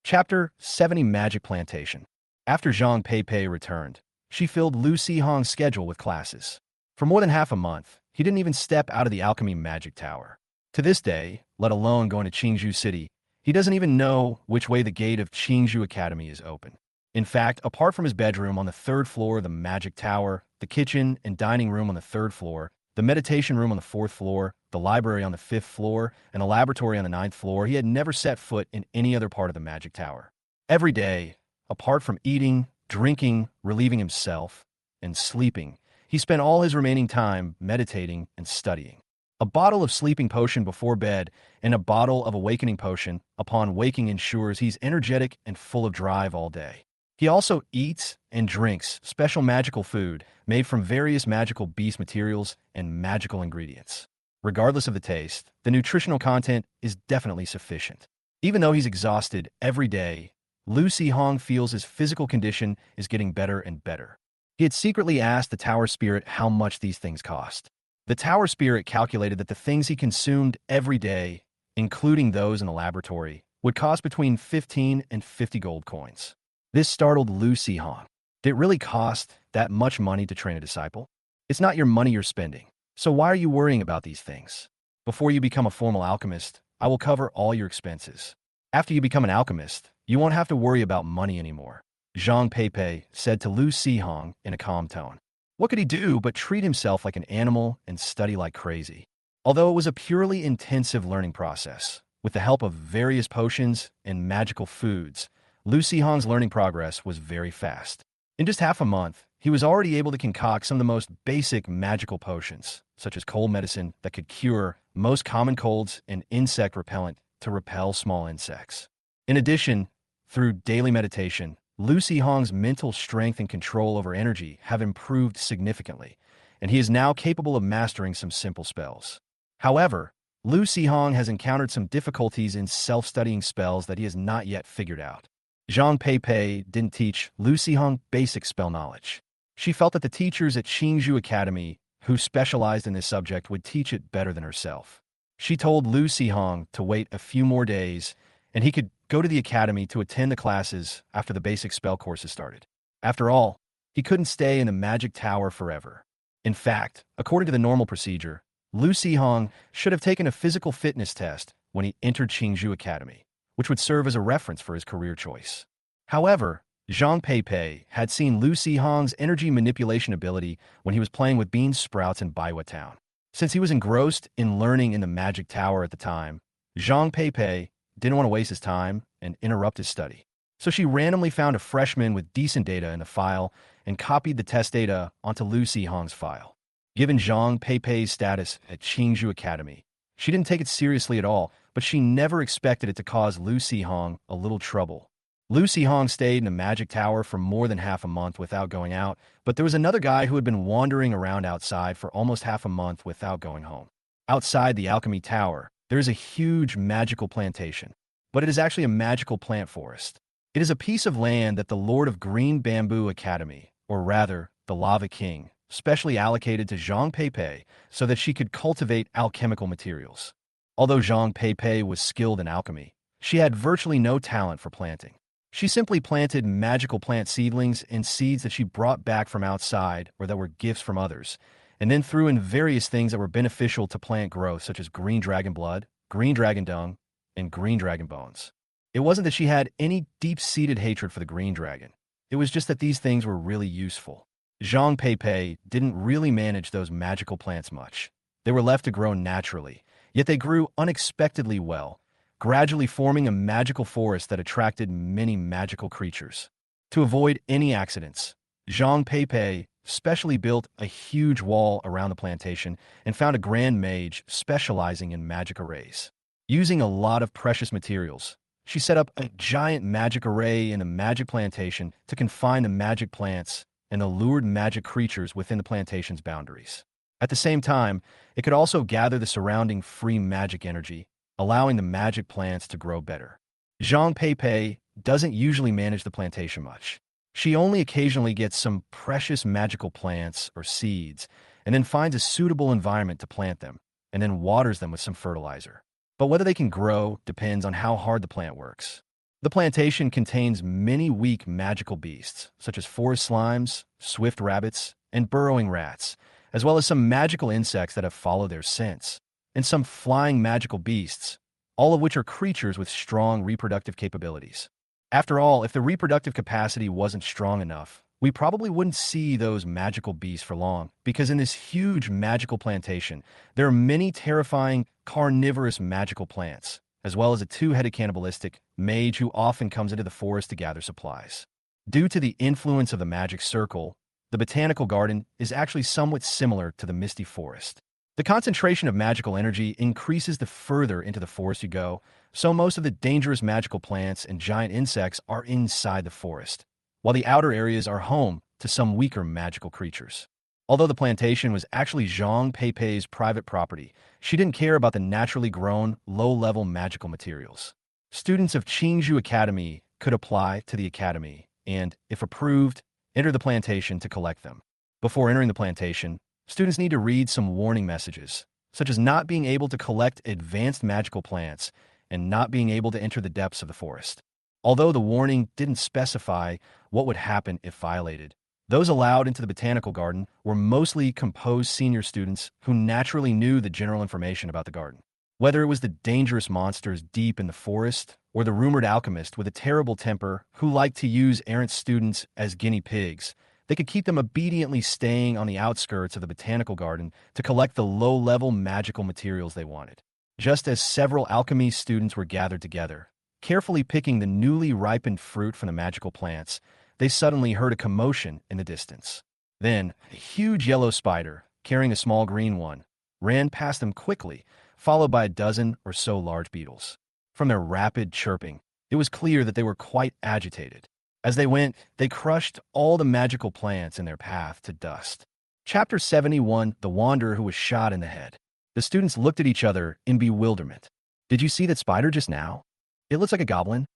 Chapter 70 Magic Plantation. After Zhang Peipei returned, she filled Lu Xihong's schedule with classes. For more than half a month, he didn't even step out of the alchemy magic tower. To this day, let alone going to Qingzhou City, he doesn't even know which way the gate of Qingzhou Academy is open. In fact, apart from his bedroom on the 3rd floor of the magic tower, the kitchen and dining room on the 3rd floor, the meditation room on the 4th floor, the library on the 5th floor, and a laboratory on the 9th floor, he had never set foot in any other part of the magic tower. Every day, apart from eating, drinking, relieving himself, and sleeping, he spent all his remaining time meditating and studying. A bottle of sleeping potion before bed and a bottle of awakening potion upon waking ensures he's energetic and full of drive all day. He also eats and drinks special magical food made from various magical beast materials and magical ingredients. Regardless of the taste, the nutritional content is definitely sufficient. Even though he's exhausted every day, Lu Xihong feels his physical condition is getting better and better. He had secretly asked the tower spirit how much these things cost. The tower spirit calculated that the things he consumed every day, including those in the laboratory, would cost between 15 and 50 gold coins. This startled Lu Xihong. Did it really cost that much money to train a disciple? It's not your money you're spending, so why are you worrying about these things? Before you become a formal alchemist, I will cover all your expenses. After you become an alchemist, you won't have to worry about money anymore, Zhang Peipei said to Lu Xihong in a calm tone. What could he do but treat himself like an animal and study like crazy? Although it was a purely intensive learning process, with the help of various potions and magical foods, Lu Xihong's learning progress was very fast. In just half a month, he was already able to concoct some of the most basic magical potions, such as cold medicine that could cure most common colds and insect repellent to repel small insects. In addition, through daily meditation, Lu Xihong's mental strength and control over energy have improved significantly, and he is now capable of mastering some simple spells. However, Lu Xihong has encountered some difficulties in self-studying spells that he has not yet figured out. Zhang Peipei didn't teach Lu Xihong basic spell knowledge. She felt that the teachers at Qingzhou Academy, who specialized in this subject, would teach it better than herself. She told Lu Xihong to wait a few more days, and he could go to the academy to attend the classes after the basic spell courses started. After all, he couldn't stay in the magic tower forever. In fact, according to the normal procedure, Lu Xihong should have taken a physical fitness test when he entered Qingzhou Academy, which would serve as a reference for his career choice. However, Zhang Peipei had seen Lu Xihong's energy manipulation ability when he was playing with bean sprouts in Baiwa Town. Since he was engrossed in learning in the magic tower at the time, Zhang Peipei didn't want to waste his time and interrupt his study. So she randomly found a freshman with decent data in the file and copied the test data onto Lu Xihong's file. Given Zhang Peipei's status at Qingzhou Academy, she didn't take it seriously at all, but she never expected it to cause Lu Xihong a little trouble. Lu Xihong stayed in the magic tower for more than half a month without going out, but there was another guy who had been wandering around outside for almost half a month without going home. Outside the alchemy tower, there is a huge magical plantation, but it is actually a magical plant forest. It is a piece of land that the Lord of Green Bamboo Academy, or rather, the Lava King, specially allocated to Zhang Peipei so that she could cultivate alchemical materials. Although Zhang Peipei was skilled in alchemy, she had virtually no talent for planting. She simply planted magical plant seedlings and seeds that she brought back from outside or that were gifts from others, and then threw in various things that were beneficial to plant growth, such as green dragon blood, green dragon dung, and green dragon bones. It wasn't that she had any deep-seated hatred for the green dragon. It was just that these things were really useful. Zhang Peipei didn't really manage those magical plants much. They were left to grow naturally, Yet they grew unexpectedly well, gradually forming a magical forest that attracted many magical creatures. To avoid any accidents, Zhang Peipei specially built a huge wall around the plantation and found a grand mage specializing in magic arrays. Using a lot of precious materials, she set up a giant magic array in the magic plantation to confine the magic plants and the lured magic creatures within the plantation's boundaries. At the same time, it could also gather the surrounding free magic energy, allowing the magic plants to grow better. Zhang Peipei doesn't usually manage the plantation much. She only occasionally gets some precious magical plants or seeds, and then finds a suitable environment to plant them, and then waters them with some fertilizer. But whether they can grow depends on how hard the plant works. The plantation contains many weak magical beasts, such as forest slimes, swift rabbits, and burrowing rats, as well as some magical insects that have followed their scents, and some flying magical beasts, all of which are creatures with strong reproductive capabilities. After all, if the reproductive capacity wasn't strong enough, we probably wouldn't see those magical beasts for long, because in this huge magical plantation, there are many terrifying carnivorous magical plants, as well as a two-headed cannibalistic mage who often comes into the forest to gather supplies. Due to the influence of the magic circle, the botanical garden is actually somewhat similar to the misty forest. The concentration of magical energy increases the further into the forest you go, so most of the dangerous magical plants and giant insects are inside the forest, while the outer areas are home to some weaker magical creatures. Although the plantation was actually Zhang Peipei's private property, she didn't care about the naturally grown, low-level magical materials. Students of Qingzhou Academy could apply to the academy and, if approved, enter the plantation to collect them. Before entering the plantation, students need to read some warning messages, such as not being able to collect advanced magical plants and not being able to enter the depths of the forest. Although the warning didn't specify what would happen if violated, those allowed into the botanical garden were mostly composed senior students who naturally knew the general information about the garden. Whether it was the dangerous monsters deep in the forest or the rumored alchemist with a terrible temper who liked to use errant students as guinea pigs, they could keep them obediently staying on the outskirts of the botanical garden to collect the low-level magical materials they wanted. Just as several alchemy students were gathered together, carefully picking the newly ripened fruit from the magical plants, they suddenly heard a commotion in the distance. Then, a huge yellow spider, carrying a small green one, ran past them quickly, followed by a dozen or so large beetles. From their rapid chirping, it was clear that they were quite agitated. As they went, they crushed all the magical plants in their path to dust. Chapter 71, The Wanderer Who Was Shot in the Head. The students looked at each other in bewilderment. Did you see that spider just now? It looks like a goblin.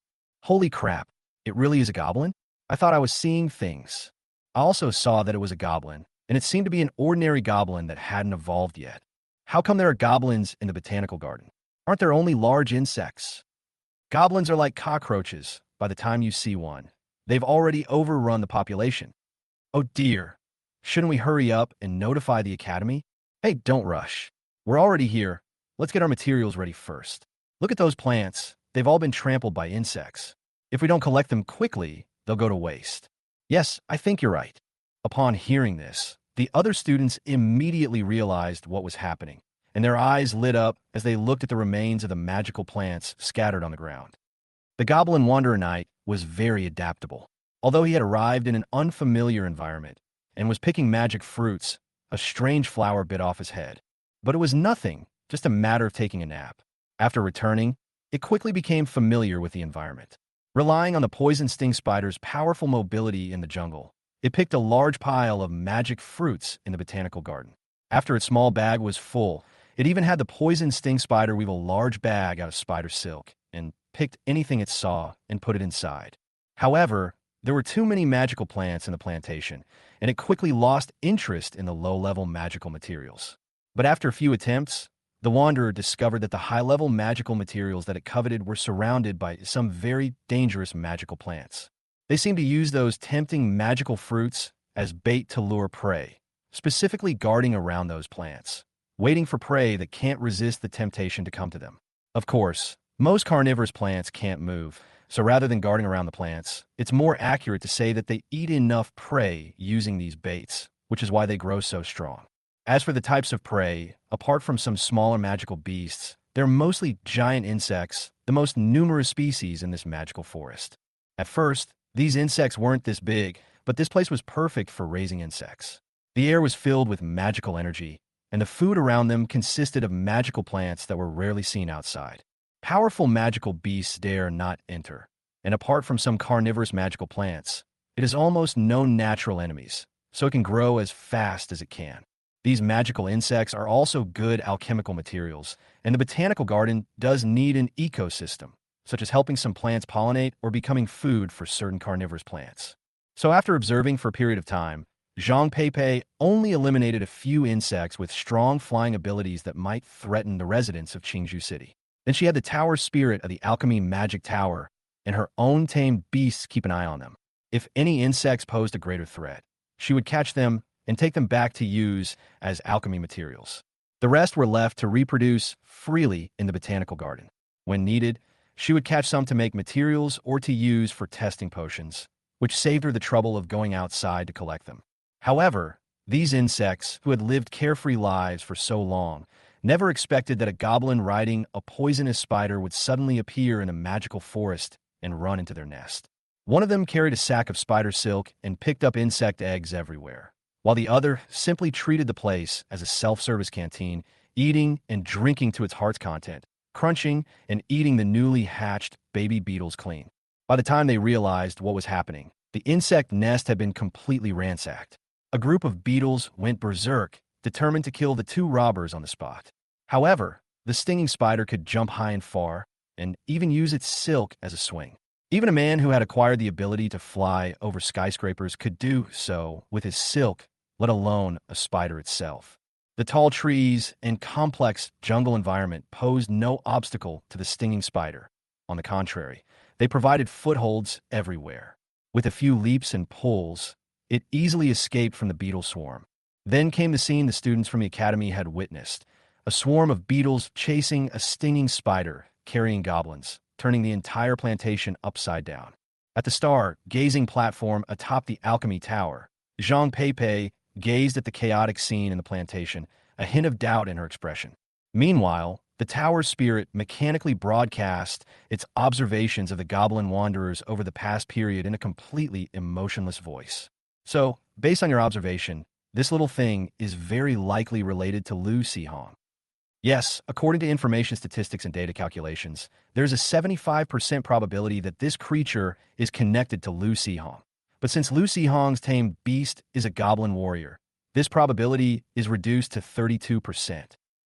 Holy crap, it really is a goblin? I thought I was seeing things. I also saw that it was a goblin, and it seemed to be an ordinary goblin that hadn't evolved yet. How come there are goblins in the botanical garden? Aren't there only large insects? Goblins are like cockroaches by the time you see one. They've already overrun the population. Oh dear. Shouldn't we hurry up and notify the academy? Hey, don't rush. We're already here. Let's get our materials ready first. Look at those plants. They've all been trampled by insects. If we don't collect them quickly, they'll go to waste. Yes, I think you're right. Upon hearing this, the other students immediately realized what was happening, and their eyes lit up as they looked at the remains of the magical plants scattered on the ground. The Goblin Wanderer Knight was very adaptable. Although he had arrived in an unfamiliar environment and was picking magic fruits, a strange flower bit off his head. But it was nothing, just a matter of taking a nap. After returning, it quickly became familiar with the environment. Relying on the poison sting spider's powerful mobility in the jungle, it picked a large pile of magic fruits in the botanical garden. After its small bag was full, it even had the poison sting spider weave a large bag out of spider silk and picked anything it saw and put it inside. However, there were too many magical plants in the plantation, and it quickly lost interest in the low-level magical materials. But after a few attempts, the Wanderer discovered that the high-level magical materials that it coveted were surrounded by some very dangerous magical plants. They seemed to use those tempting magical fruits as bait to lure prey, specifically guarding around those plants, waiting for prey that can't resist the temptation to come to them. Of course, most carnivorous plants can't move, so rather than guarding around the plants, it's more accurate to say that they eat enough prey using these baits, which is why they grow so strong. As for the types of prey, apart from some smaller magical beasts, they're mostly giant insects, the most numerous species in this magical forest. At first, these insects weren't this big, but this place was perfect for raising insects. The air was filled with magical energy, and the food around them consisted of magical plants that were rarely seen outside. Powerful magical beasts dare not enter, and apart from some carnivorous magical plants, it is almost no natural enemies, so it can grow as fast as it can. These magical insects are also good alchemical materials, and the botanical garden does need an ecosystem, such as helping some plants pollinate or becoming food for certain carnivorous plants. So after observing for a period of time, Zhang Peipei only eliminated a few insects with strong flying abilities that might threaten the residents of Qingzhou City. Then she had the tower spirit of the alchemy magic tower, and her own tamed beasts keep an eye on them. If any insects posed a greater threat, she would catch them and take them back to use as alchemy materials. The rest were left to reproduce freely in the botanical garden. When needed, she would catch some to make materials or to use for testing potions, which saved her the trouble of going outside to collect them. However, these insects, who had lived carefree lives for so long, never expected that a goblin riding a poisonous spider would suddenly appear in a magical forest and run into their nest. One of them carried a sack of spider silk and picked up insect eggs everywhere, while the other simply treated the place as a self-service canteen, eating and drinking to its heart's content, crunching and eating the newly hatched baby beetles clean. By the time they realized what was happening, the insect nest had been completely ransacked. A group of beetles went berserk, determined to kill the two robbers on the spot. However, the stinging spider could jump high and far, and even use its silk as a swing. Even a man who had acquired the ability to fly over skyscrapers could do so with his silk, let alone a spider itself. The tall trees and complex jungle environment posed no obstacle to the stinging spider. On the contrary, they provided footholds everywhere. With a few leaps and pulls, it easily escaped from the beetle swarm. Then came the scene the students from the academy had witnessed: a swarm of beetles chasing a stinging spider, carrying goblins, turning the entire plantation upside down. At the star-gazing platform atop the alchemy tower, Zhang Peipei gazed at the chaotic scene in the plantation, a hint of doubt in her expression. Meanwhile, the tower's spirit mechanically broadcast its observations of the goblin wanderers over the past period in a completely emotionless voice. So, based on your observation, this little thing is very likely related to Lu Sihong. Yes, according to information statistics and data calculations, there's a 75% probability that this creature is connected to Lu Sihong. But since Lu Sihong's tamed beast is a goblin warrior, this probability is reduced to 32%.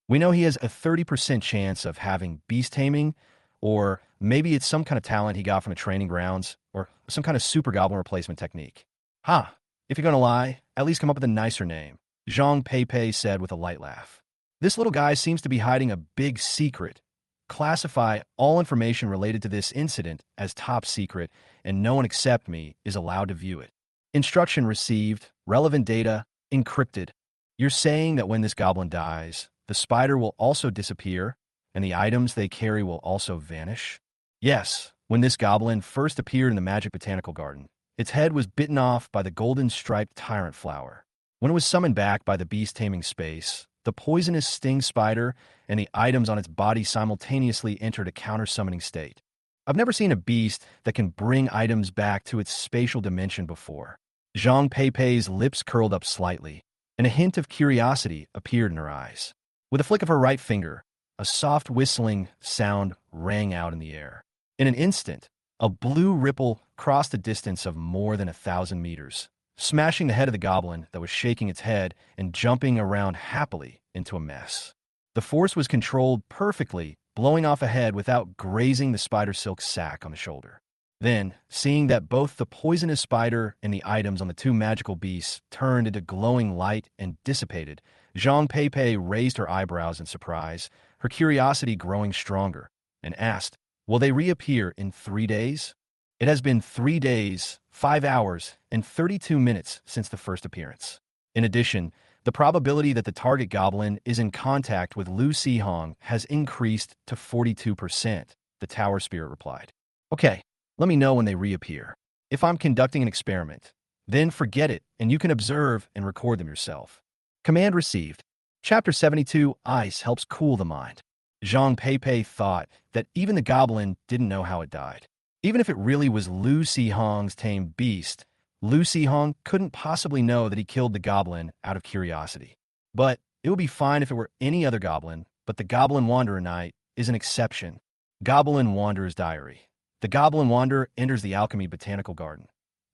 We know he has a 30% chance of having beast taming, or maybe it's some kind of talent he got from the training grounds, or some kind of super goblin replacement technique. Ha! If you're gonna lie, at least come up with a nicer name, Zhang Peipei said with a light laugh. This little guy seems to be hiding a big secret. Classify all information related to this incident as top secret, and no one except me is allowed to view it. Instruction received, relevant data encrypted. You're saying that when this goblin dies, the spider will also disappear, and the items they carry will also vanish? Yes, when this goblin first appeared in the Magic Botanical Garden, its head was bitten off by the golden-striped tyrant flower. When it was summoned back by the beast-taming space, the poisonous sting spider and the items on its body simultaneously entered a counter-summoning state. I've never seen a beast that can bring items back to its spatial dimension before. Zhang Peipei's lips curled up slightly, and a hint of curiosity appeared in her eyes. With a flick of her right finger, a soft whistling sound rang out in the air. In an instant, a blue ripple crossed a distance of more than 1,000 meters, smashing the head of the goblin that was shaking its head and jumping around happily into a mess. The force was controlled perfectly, blowing off a head without grazing the spider silk sack on the shoulder. Then, seeing that both the poisonous spider and the items on the two magical beasts turned into glowing light and dissipated, Zhang Peipei raised her eyebrows in surprise, her curiosity growing stronger, and asked, "Will they reappear in 3 days?" It has been 3 days, 5 hours, and 32 minutes since the first appearance. In addition, the probability that the target goblin is in contact with Lu Sihong has increased to 42%, the tower spirit replied. Okay, let me know when they reappear. If I'm conducting an experiment, then forget it and you can observe and record them yourself. Command received. Chapter 72, Ice helps cool the mind. Zhang Peipei thought that even the goblin didn't know how it died. Even if it really was Lu Sihong's tamed beast, Lu Sihong couldn't possibly know that he killed the goblin out of curiosity. But it would be fine if it were any other goblin, but the Goblin Wanderer Knight is an exception. Goblin Wanderer's Diary. The Goblin Wanderer enters the Alchemy Botanical Garden,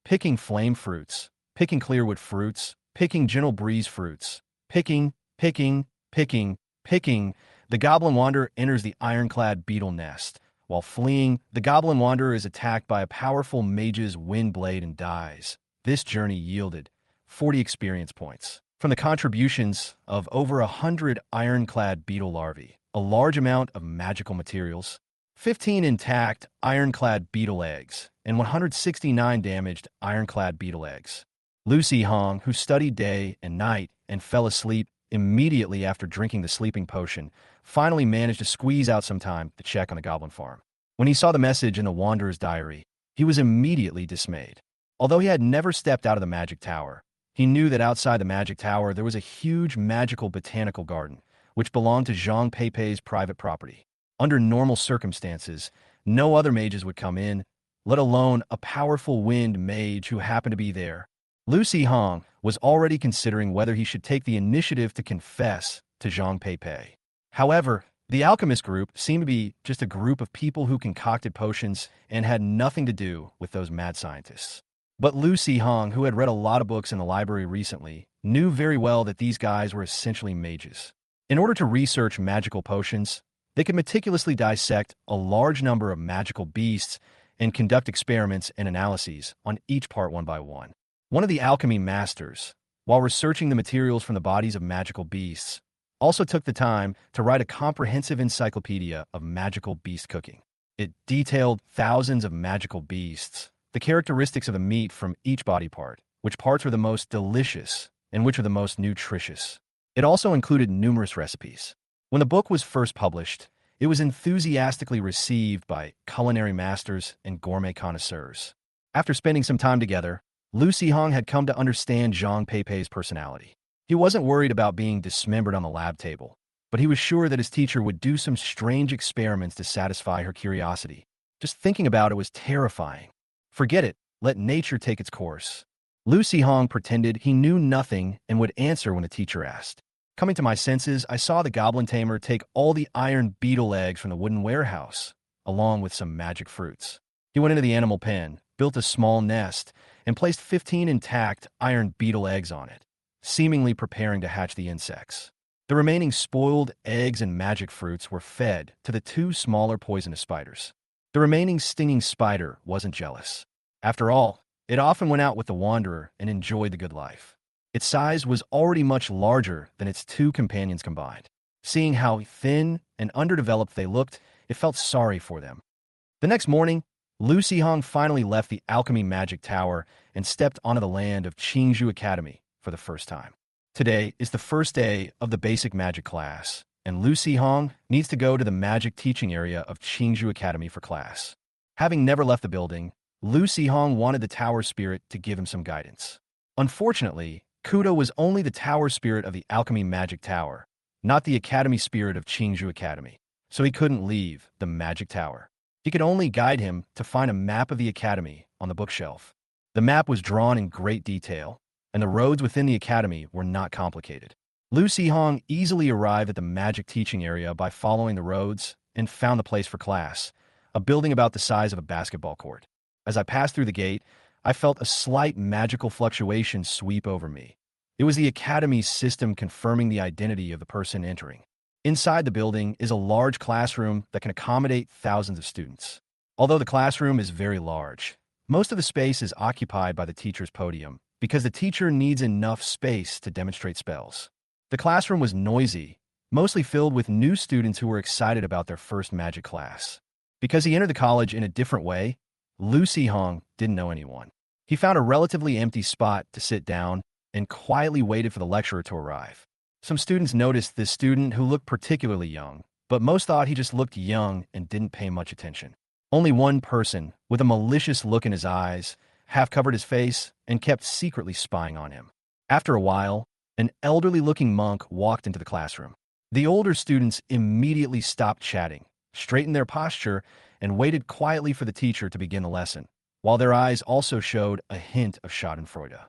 picking flame fruits, picking clearwood fruits, picking gentle breeze fruits, picking, picking. The Goblin Wanderer enters the ironclad beetle nest. While fleeing, the Goblin Wanderer is attacked by a powerful mage's wind blade and dies. This journey yielded 40 experience points from the contributions of over 100 ironclad beetle larvae, a large amount of magical materials, 15 intact ironclad beetle eggs, and 169 damaged ironclad beetle eggs. Lu Sihong, who studied day and night and fell asleep immediately after drinking the sleeping potion, finally managed to squeeze out some time to check on the goblin farm. When he saw the message in the Wanderer's Diary, he was immediately dismayed. Although he had never stepped out of the magic tower, he knew that outside the magic tower there was a huge magical botanical garden, which belonged to Zhang Peipei's private property. Under normal circumstances, no other mages would come in, let alone a powerful wind mage who happened to be there. Lu Sihong was already considering whether he should take the initiative to confess to Zhang Peipei. However, the alchemist group seemed to be just a group of people who concocted potions and had nothing to do with those mad scientists. But Lu Sihong, who had read a lot of books in the library recently, knew very well that these guys were essentially mages. In order to research magical potions, they could meticulously dissect a large number of magical beasts and conduct experiments and analyses on each part one by one. One of the alchemy masters, while researching the materials from the bodies of magical beasts, also took the time to write a comprehensive encyclopedia of magical beast cooking. It detailed thousands of magical beasts, the characteristics of the meat from each body part, which parts were the most delicious and which are the most nutritious. It also included numerous recipes. When the book was first published, it was enthusiastically received by culinary masters and gourmet connoisseurs. After spending some time together, Lu Sihong had come to understand Zhang Peipei's personality. He wasn't worried about being dismembered on the lab table, but he was sure that his teacher would do some strange experiments to satisfy her curiosity. Just thinking about it was terrifying. Forget it, let nature take its course. Lu Sihong pretended he knew nothing and would answer when the teacher asked. Coming to my senses, I saw the goblin tamer take all the iron beetle eggs from the wooden warehouse, along with some magic fruits. He went into the animal pen, built a small nest, and placed 15 intact iron beetle eggs on it, seemingly preparing to hatch the insects. The remaining spoiled eggs and magic fruits were fed to the 2 smaller poisonous spiders. The remaining stinging spider wasn't jealous. After all, it often went out with the wanderer and enjoyed the good life. Its size was already much larger than its 2 companions combined. Seeing how thin and underdeveloped they looked, it felt sorry for them. The next morning, Lu Sihong finally left the Alchemy Magic Tower and stepped onto the land of Qingzhou Academy for the first time. Today is the first day of the basic magic class, and Lu Sihong needs to go to the magic teaching area of Qingzhou Academy for class. Having never left the building, Lu Sihong wanted the tower spirit to give him some guidance. Unfortunately, Kudo was only the tower spirit of the Alchemy Magic Tower, not the Academy spirit of Qingzhou Academy, so he couldn't leave the Magic Tower. He could only guide him to find a map of the Academy on the bookshelf. The map was drawn in great detail, and the roads within the Academy were not complicated. Lu Sihong easily arrived at the magic teaching area by following the roads and found the place for class, a building about the size of a basketball court. As I passed through the gate, I felt a slight magical fluctuation sweep over me. It was the Academy's system confirming the identity of the person entering. Inside the building is a large classroom that can accommodate thousands of students. Although the classroom is very large, most of the space is occupied by the teacher's podium because the teacher needs enough space to demonstrate spells. The classroom was noisy, mostly filled with new students who were excited about their first magic class. Because he entered the college in a different way, Lu Sihong didn't know anyone. He found a relatively empty spot to sit down and quietly waited for the lecturer to arrive. Some students noticed this student who looked particularly young, but most thought he just looked young and didn't pay much attention. Only one person, with a malicious look in his eyes, half covered his face and kept secretly spying on him. After a while, An elderly-looking monk walked into the classroom. The older students immediately stopped chatting, straightened their posture, and waited quietly for the teacher to begin the lesson, while their eyes also showed a hint of schadenfreude.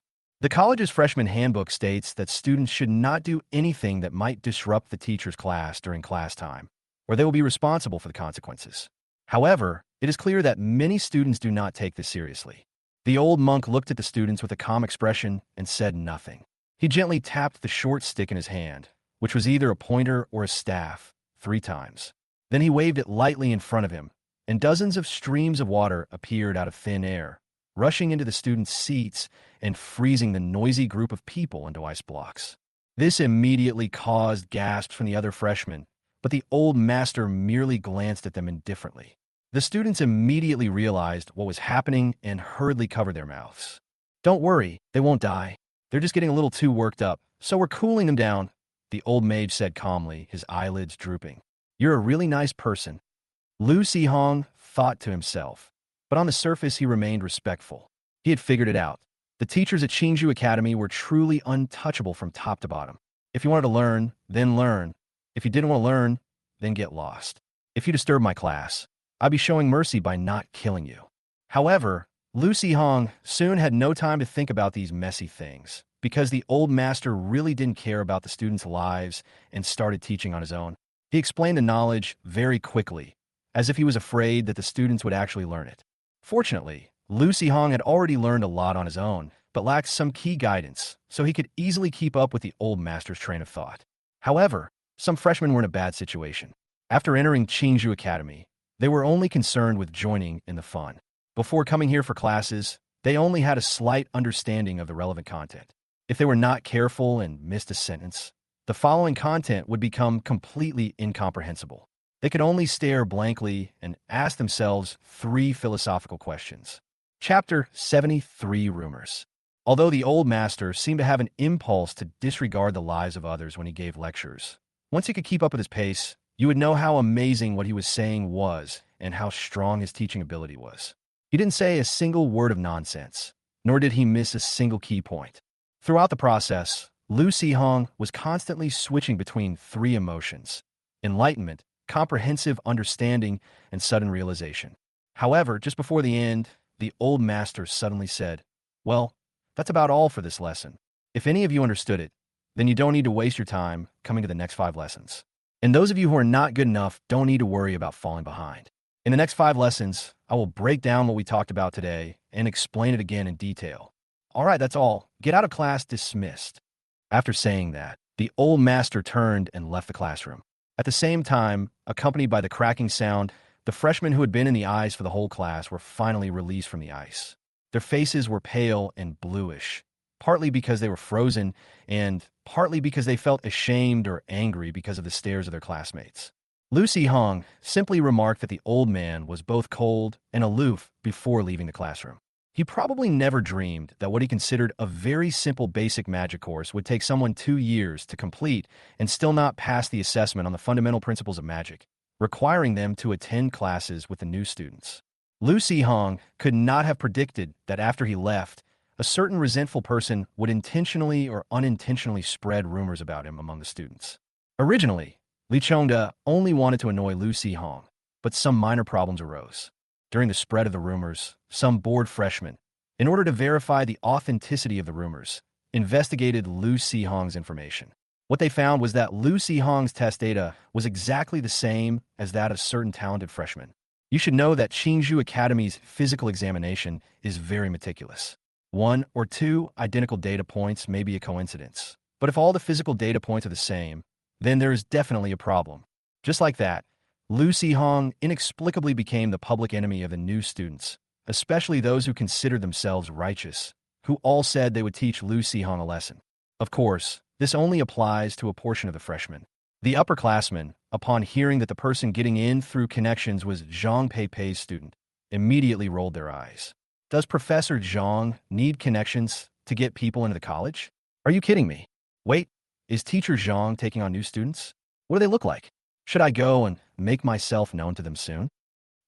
The college's freshman handbook states that students should not do anything that might disrupt the teacher's class during class time, or they will be responsible for the consequences. However, it is clear that many students do not take this seriously. The old monk looked at the students with a calm expression and said nothing. He gently tapped the short stick in his hand, which was either a pointer or a staff, 3 times. Then he waved it lightly in front of him, and dozens of streams of water appeared out of thin air, rushing into the students' seats and freezing the noisy group of people into ice blocks. This immediately caused gasps from the other freshmen, but the old master merely glanced at them indifferently. The students immediately realized what was happening and hurriedly covered their mouths. "Don't worry, they won't die. They're just getting a little too worked up, so we're cooling them down," the old mage said calmly, his eyelids drooping. "You're a really nice person." Lu Sihong thought to himself, but on the surface he remained respectful. He had figured it out. The teachers at Qingzhou Academy were truly untouchable from top to bottom. If you wanted to learn, then learn. If you didn't want to learn, then get lost. If you disturb my class, I'd be showing mercy by not killing you. However, Lu Sihong soon had no time to think about these messy things, because the old master really didn't care about the students' lives and started teaching on his own. He explained the knowledge very quickly, as if he was afraid that the students would actually learn it. Fortunately, Lu Sihong had already learned a lot on his own, but lacked some key guidance, so he could easily keep up with the old master's train of thought. However, some freshmen were in a bad situation. After entering Qingzhou Academy, they were only concerned with joining in the fun. Before coming here for classes, they only had a slight understanding of the relevant content. If they were not careful and missed a sentence, the following content would become completely incomprehensible. They could only stare blankly and ask themselves 3 philosophical questions. Chapter 73: Rumors. Although the old master seemed to have an impulse to disregard the lives of others when he gave lectures, once he could keep up with his pace, you would know how amazing what he was saying was and how strong his teaching ability was. He didn't say a single word of nonsense, nor did he miss a single key point. Throughout the process, Lu Sihong was constantly switching between 3 emotions: enlightenment, comprehensive understanding, and sudden realization. However, just before the end, the old master suddenly said, "Well, that's about all for this lesson. If any of you understood it, then you don't need to waste your time coming to the next 5 lessons. And those of you who are not good enough don't need to worry about falling behind. In the next 5 lessons, I will break down what we talked about today and explain it again in detail. All right, that's all. Get out of class dismissed." After saying that, the old master turned and left the classroom. At the same time, accompanied by the cracking sound, the freshmen who had been in the ice for the whole class were finally released from the ice. Their faces were pale and bluish, partly because they were frozen and partly because they felt ashamed or angry because of the stares of their classmates. Lu Sihong simply remarked that the old man was both cold and aloof before leaving the classroom. He probably never dreamed that what he considered a very simple basic magic course would take someone 2 years to complete and still not pass the assessment on the fundamental principles of magic, requiring them to attend classes with the new students. Lu Sihong could not have predicted that after he left, a certain resentful person would intentionally or unintentionally spread rumors about him among the students. Originally, Li Chongde only wanted to annoy Lu Sihong, but some minor problems arose. During the spread of the rumors, some bored freshmen, in order to verify the authenticity of the rumors, investigated Lu Sihong's information. What they found was that Lu Sihong's test data was exactly the same as that of certain talented freshmen. You should know that Qingzhou Academy's physical examination is very meticulous. 1 or 2 identical data points may be a coincidence, but if all the physical data points are the same, then there is definitely a problem. Just like that, Lu Sihong inexplicably became the public enemy of the new students, especially those who considered themselves righteous, who all said they would teach Lu Sihong a lesson. Of course, this only applies to a portion of the freshmen. The upperclassmen, upon hearing that the person getting in through connections was Zhang Peipei's student, immediately rolled their eyes. Does Professor Zhang need connections to get people into the college? Are you kidding me? Wait, is Teacher Zhang taking on new students? What do they look like? Should I go and make myself known to them soon?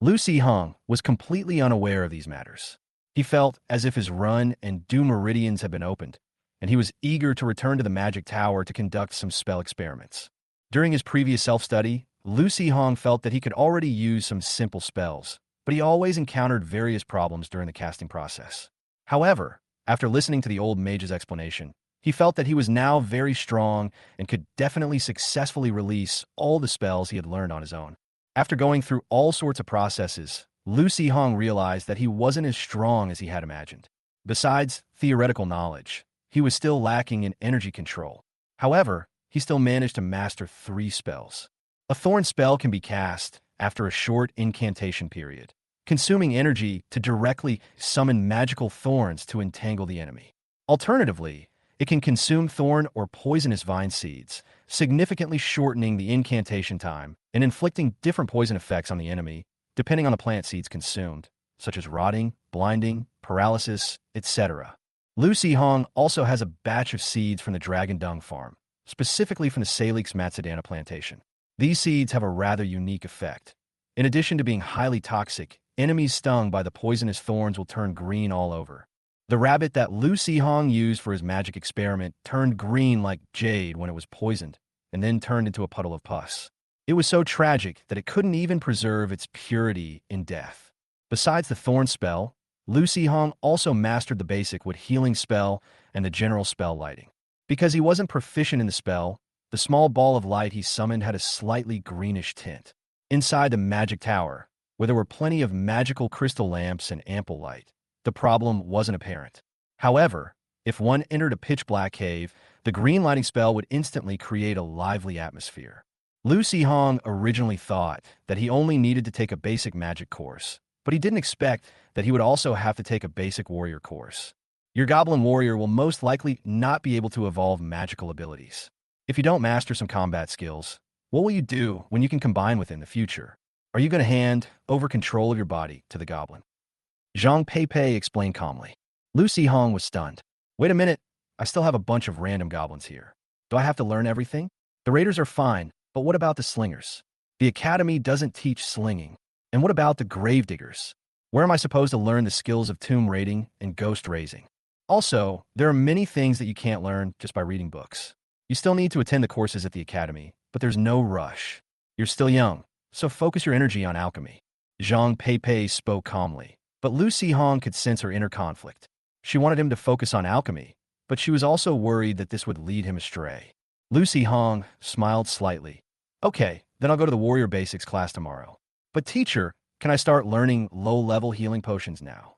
Lu Sihong was completely unaware of these matters. He felt as if his run and due meridians had been opened, and he was eager to return to the magic tower to conduct some spell experiments. During his previous self-study, Lu Hong felt that he could already use some simple spells, but he always encountered various problems during the casting process. However, after listening to the old mage's explanation, he felt that he was now very strong and could definitely successfully release all the spells he had learned on his own. After going through all sorts of processes, Lu Hong realized that he wasn't as strong as he had imagined. Besides theoretical knowledge, he was still lacking in energy control. However, he still managed to master 3 spells. A thorn spell can be cast after a short incantation period, consuming energy to directly summon magical thorns to entangle the enemy. Alternatively, it can consume thorn or poisonous vine seeds, significantly shortening the incantation time and inflicting different poison effects on the enemy, depending on the plant seeds consumed, such as rotting, blinding, paralysis, etc. Lu Hong also has a batch of seeds from the Dragon Dung farm, specifically from the Salix Matsidana plantation. These seeds have a rather unique effect. In addition to being highly toxic, enemies stung by the poisonous thorns will turn green all over. The rabbit that Lu Hong used for his magic experiment turned green like jade when it was poisoned, and then turned into a puddle of pus. It was so tragic that it couldn't even preserve its purity in death. Besides the thorn spell, Lu Hong also mastered the basic wood healing spell and the general spell lighting. Because he wasn't proficient in the spell, the small ball of light he summoned had a slightly greenish tint. Inside the magic tower, where there were plenty of magical crystal lamps and ample light, the problem wasn't apparent. However, if one entered a pitch-black cave, the green lighting spell would instantly create a lively atmosphere. Lu Hong originally thought that he only needed to take a basic magic course, but he didn't expect that he would also have to take a basic warrior course. Your goblin warrior will most likely not be able to evolve magical abilities. If you don't master some combat skills, what will you do when you can combine with it in the future? Are you going to hand over control of your body to the goblin? Zhang Pei explained calmly. Lu Hong was stunned. Wait a minute, I still have a bunch of random goblins here. Do I have to learn everything? The raiders are fine, but what about the slingers? The academy doesn't teach slinging. And what about the gravediggers? Where am I supposed to learn the skills of tomb raiding and ghost raising? Also, there are many things that you can't learn just by reading books. You still need to attend the courses at the academy, but there's no rush. You're still young, so focus your energy on alchemy. Zhang Pei spoke calmly, but Lu Hong could sense her inner conflict. She wanted him to focus on alchemy, but she was also worried that this would lead him astray. Lu Hong smiled slightly. Okay, then I'll go to the warrior basics class tomorrow. But teacher, can I start learning low-level healing potions now?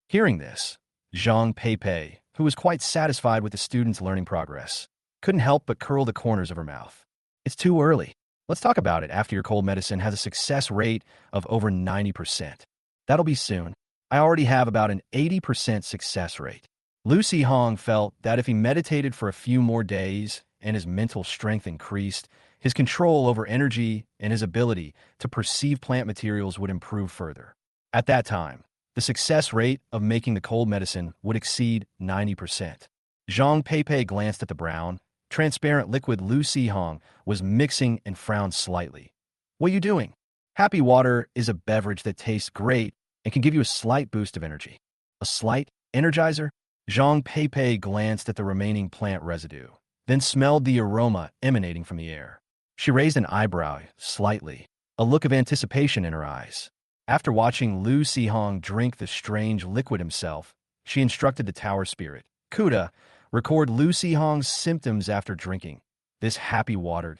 Hearing this, Zhang Pei, who was quite satisfied with the student's learning progress, couldn't help but curl the corners of her mouth. It's too early. Let's talk about it after your cold medicine has a success rate of over 90%. That'll be soon. I already have about an 80% success rate. Lu Hong felt that if he meditated for a few more days and his mental strength increased, his control over energy and his ability to perceive plant materials would improve further. At that time, the success rate of making the cold medicine would exceed 90%. Zhang Pei glanced at the brown, transparent liquid Lu Hong was mixing and frowned slightly. What are you doing? Happy water is a beverage that tastes great and can give you a slight boost of energy. A slight energizer? Zhang Pei glanced at the remaining plant residue, then smelled the aroma emanating from the air. She raised an eyebrow slightly, a look of anticipation in her eyes. After watching Lu Hong drink the strange liquid himself, she instructed the tower spirit, Kuda, record Lu Hong's symptoms after drinking this happy water.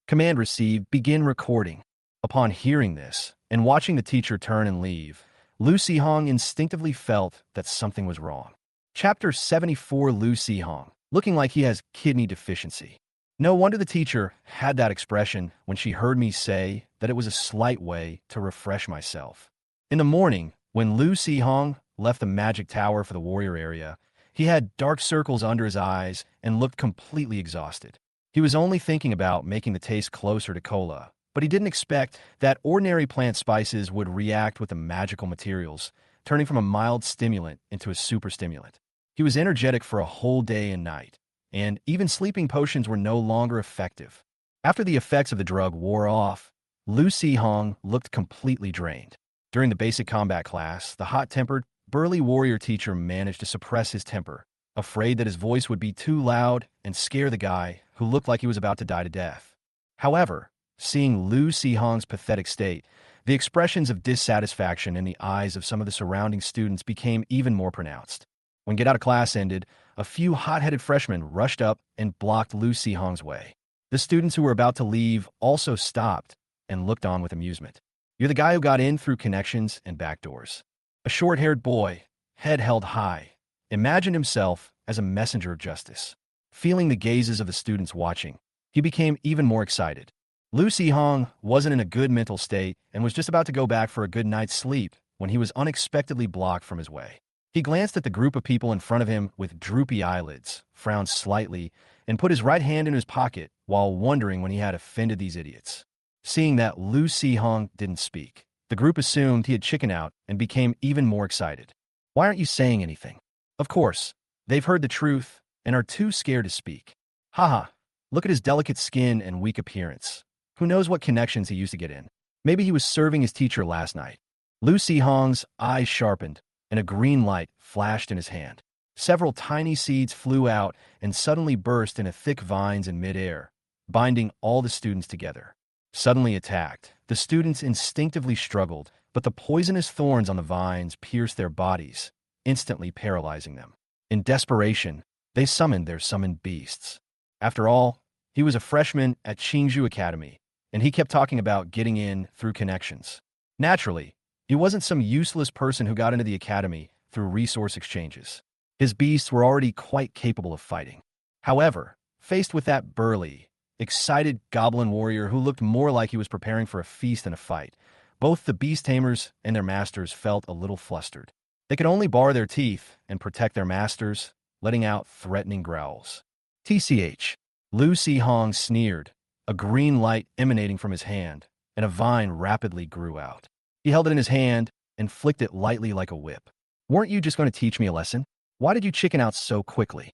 Command received, begin recording. Upon hearing this, and watching the teacher turn and leave, Lu Hong instinctively felt that something was wrong. Chapter 74. Lu Hong, looking like he has kidney deficiency. No wonder the teacher had that expression when she heard me say that it was a slight way to refresh myself. In the morning, when Lu Hong left the magic tower for the warrior area, he had dark circles under his eyes and looked completely exhausted. He was only thinking about making the taste closer to cola, but he didn't expect that ordinary plant spices would react with the magical materials, turning from a mild stimulant into a super stimulant. He was energetic for a whole day and night, and even sleeping potions were no longer effective. After the effects of the drug wore off, Lu Hong looked completely drained. During the basic combat class, the hot-tempered, burly warrior teacher managed to suppress his temper, afraid that his voice would be too loud and scare the guy who looked like he was about to die to death. However, seeing Lu Sihong's pathetic state, the expressions of dissatisfaction in the eyes of some of the surrounding students became even more pronounced. When get out of class ended, a few hot-headed freshmen rushed up and blocked Lu Sihong's way. The students who were about to leave also stopped and looked on with amusement. You're the guy who got in through connections and back doors. A short-haired boy, head held high, imagined himself as a messenger of justice. Feeling the gazes of the students watching, he became even more excited. Lu Sihong wasn't in a good mental state and was just about to go back for a good night's sleep when he was unexpectedly blocked from his way. He glanced at the group of people in front of him with droopy eyelids, frowned slightly, and put his right hand in his pocket while wondering when he had offended these idiots. Seeing that Lu Sihong didn't speak, the group assumed he had chickened out and became even more excited. Why aren't you saying anything? Of course, they've heard the truth and are too scared to speak. Haha, look at his delicate skin and weak appearance. Who knows what connections he used to get in? Maybe he was serving his teacher last night. Lu Sihong's eyes sharpened, and a green light flashed in his hand. Several tiny seeds flew out and suddenly burst into thick vines in midair, binding all the students together. Suddenly attacked, the students instinctively struggled, but the poisonous thorns on the vines pierced their bodies, instantly paralyzing them. In desperation, they summoned their summoned beasts. After all, he was a freshman at Qingzhou Academy, and he kept talking about getting in through connections. Naturally, he wasn't some useless person who got into the academy through resource exchanges. His beasts were already quite capable of fighting. However, faced with that burly, excited goblin warrior who looked more like he was preparing for a feast than a fight, both the beast tamers and their masters felt a little flustered. They could only bar their teeth and protect their masters, letting out threatening growls. TCH. Lu Sihong sneered, a green light emanating from his hand, and a vine rapidly grew out. He held it in his hand and flicked it lightly like a whip. Weren't you just going to teach me a lesson? Why did you chicken out so quickly?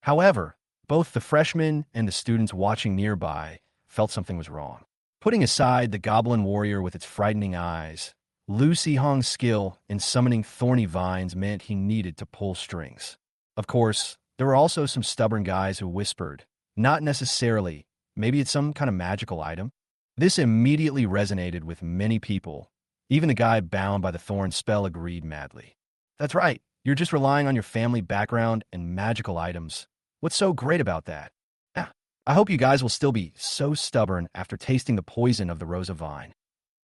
However, both the freshmen and the students watching nearby felt something was wrong. Putting aside the goblin warrior with its frightening eyes, Lu Sihong's skill in summoning thorny vines meant he needed to pull strings. Of course, there were also some stubborn guys who whispered, not necessarily, maybe it's some kind of magical item. This immediately resonated with many people. Even the guy bound by the thorn spell agreed madly. That's right, you're just relying on your family background and magical items. What's so great about that? I hope you guys will still be so stubborn after tasting the poison of the Rosa Vine.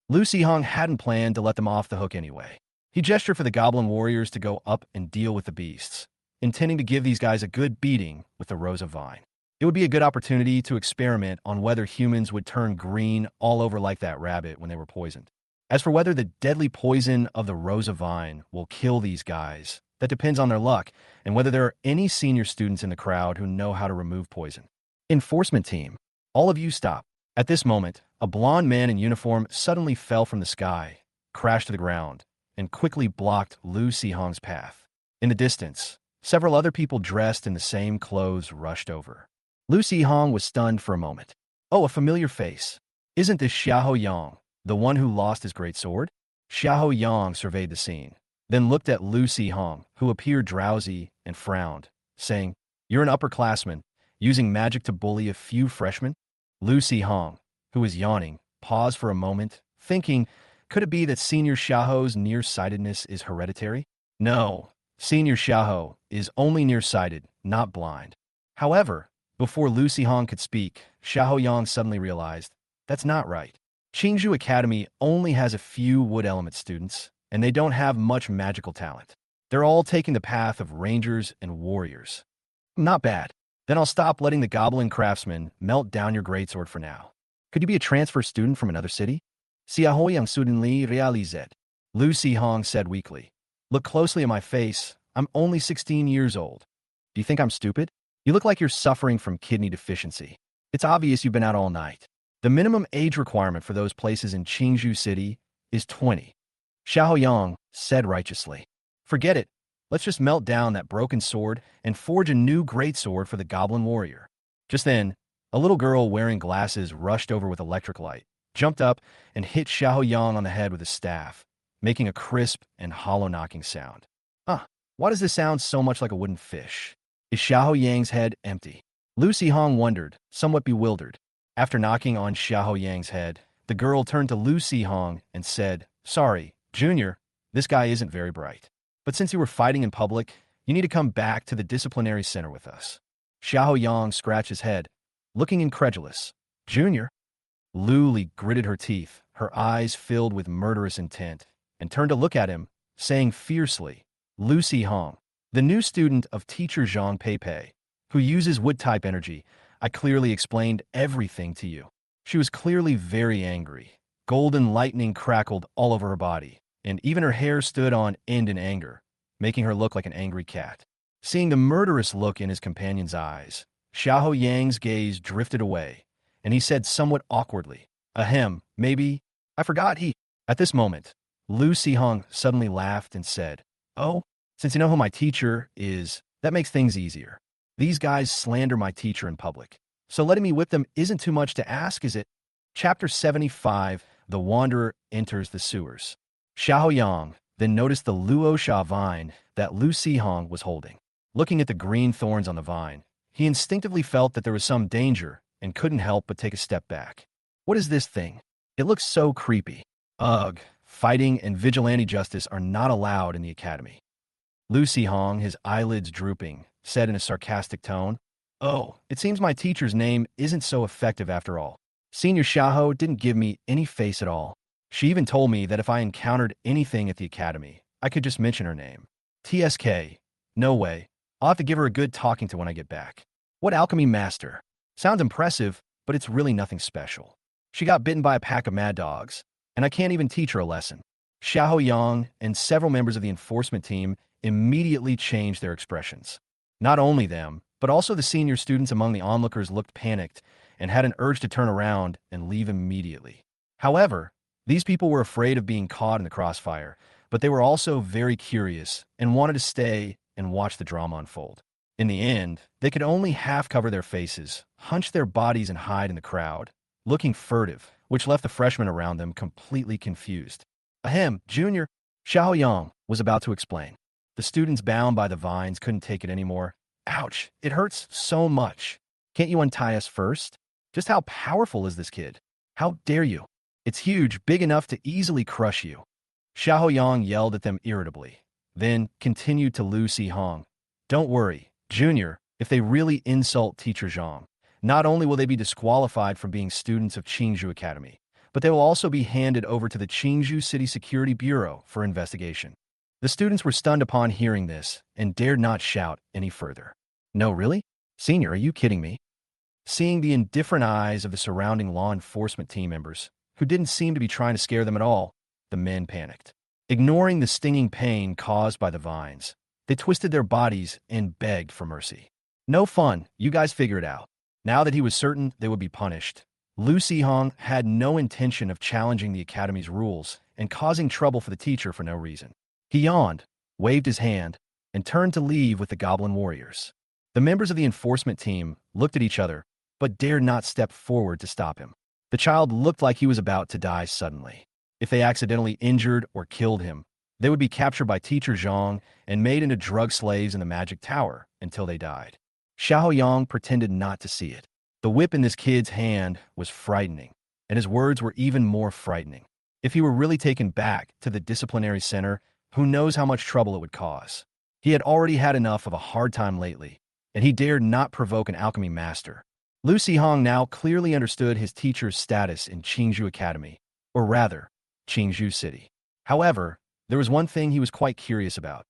Lu Sihong hadn't planned to let them off the hook anyway. He gestured for the goblin warriors to go up and deal with the beasts, intending to give these guys a good beating with the Rosa Vine. It would be a good opportunity to experiment on whether humans would turn green all over like that rabbit when they were poisoned. As for whether the deadly poison of the Rosa Vine will kill these guys, that depends on their luck and whether there are any senior students in the crowd who know how to remove poison. Enforcement team, all of you stop. At this moment, a blond man in uniform suddenly fell from the sky, crashed to the ground, and quickly blocked Lu Sihong's path. In the distance, several other people dressed in the same clothes rushed over. Lu Sihong was stunned for a moment. Oh, a familiar face. Isn't this Xiahou Yang, the one who lost his great sword? Xiahou Yang surveyed the scene, then looked at Lu Sihong, who appeared drowsy and frowned, saying, "You're an upperclassman, using magic to bully a few freshmen?" Lu Sihong, who was yawning, paused for a moment, thinking, could it be that Senior Xiahou's nearsightedness is hereditary? No, Senior Xiahou is only nearsighted, not blind. However, before Lu Sihong could speak, Xiahou Yang suddenly realized, that's not right. Qingzhou Academy only has a few wood element students, and they don't have much magical talent. They're all taking the path of rangers and warriors. Not bad. Then I'll stop letting the goblin craftsman melt down your greatsword for now. Could you be a transfer student from another city? Xiahou Yang suddenly realized. Lu Sihong said weakly. Look closely at my face. I'm only 16 years old. Do you think I'm stupid? You look like you're suffering from kidney deficiency. It's obvious you've been out all night. The minimum age requirement for those places in Qingzhou City is 20. Xiahou Yang said righteously. Forget it. Let's just melt down that broken sword and forge a new greatsword for the goblin warrior. Just then, a little girl wearing glasses rushed over with electric light, jumped up, and hit Xiahou Yang on the head with a staff, making a crisp and hollow knocking sound. Why does this sound so much like a wooden fish? Is Xiao Yang's head empty? Lu Hong wondered, somewhat bewildered. After knocking on Xiao Yang's head, the girl turned to Lu Hong and said, "Sorry, Junior, this guy isn't very bright. But since you were fighting in public, you need to come back to the disciplinary center with us." Xiao Yang scratched his head, looking incredulous. "Junior?" Lu Li gritted her teeth, her eyes filled with murderous intent, and turned to look at him, saying fiercely, "Lu Hong, the new student of teacher Zhang Peipei, who uses wood-type energy, I clearly explained everything to you." She was clearly very angry. Golden lightning crackled all over her body, and even her hair stood on end in anger, making her look like an angry cat. Seeing the murderous look in his companion's eyes, Xiao Yang's gaze drifted away, and he said somewhat awkwardly, "Ahem, maybe, I forgot he—" At this moment, Lu Hong suddenly laughed and said, "Oh, since you know who my teacher is, that makes things easier. These guys slander my teacher in public, so letting me whip them isn't too much to ask, is it?" Chapter 75, The Wanderer Enters the Sewers. Xiao Yang then noticed the luo-sha vine that Lu Hong was holding. Looking at the green thorns on the vine, he instinctively felt that there was some danger and couldn't help but take a step back. What is this thing? It looks so creepy. Ugh, fighting and vigilante justice are not allowed in the academy. Lu Hong, his eyelids drooping, said in a sarcastic tone, "Oh, it seems my teacher's name isn't so effective after all. Senior Xiao didn't give me any face at all. She even told me that if I encountered anything at the academy, I could just mention her name. TSK. No way. I'll have to give her a good talking to when I get back. What alchemy master? Sounds impressive, but it's really nothing special. She got bitten by a pack of mad dogs, and I can't even teach her a lesson." Xiao Yang and several members of the enforcement team immediately changed their expressions. Not only them, but also the senior students among the onlookers looked panicked and had an urge to turn around and leave immediately. However, these people were afraid of being caught in the crossfire, but they were also very curious and wanted to stay and watch the drama unfold. In the end, they could only half cover their faces, hunch their bodies and hide in the crowd, looking furtive, which left the freshmen around them completely confused. "Ahem, Junior," Xiao Yang was about to explain. The students bound by the vines couldn't take it anymore. "Ouch, it hurts so much. Can't you untie us first? Just how powerful is this kid? How dare you? It's huge, big enough to easily crush you." Xiao Yang yelled at them irritably, then continued to Lu Hong, "Don't worry, Junior, if they really insult Teacher Zhang, not only will they be disqualified from being students of Qingzhou Academy, but they will also be handed over to the Qingzhou City Security Bureau for investigation." The students were stunned upon hearing this and dared not shout any further. "No, really? Senior, are you kidding me?" Seeing the indifferent eyes of the surrounding law enforcement team members, who didn't seem to be trying to scare them at all, the men panicked. Ignoring the stinging pain caused by the vines, they twisted their bodies and begged for mercy. "No fun, you guys figure it out." Now that he was certain they would be punished, Lu Hong had no intention of challenging the academy's rules and causing trouble for the teacher for no reason. He yawned, waved his hand, and turned to leave with the Goblin warriors. The members of the enforcement team looked at each other, but dared not step forward to stop him. The child looked like he was about to die suddenly. If they accidentally injured or killed him, they would be captured by Teacher Zhang and made into drug slaves in the magic tower until they died. Xiao Yang pretended not to see it. The whip in this kid's hand was frightening, and his words were even more frightening. If he were really taken back to the disciplinary center, who knows how much trouble it would cause. He had already had enough of a hard time lately, and he dared not provoke an alchemy master. Lu Hong now clearly understood his teacher's status in Qingzhou Academy, or rather, Qingzhou City. However, there was one thing he was quite curious about.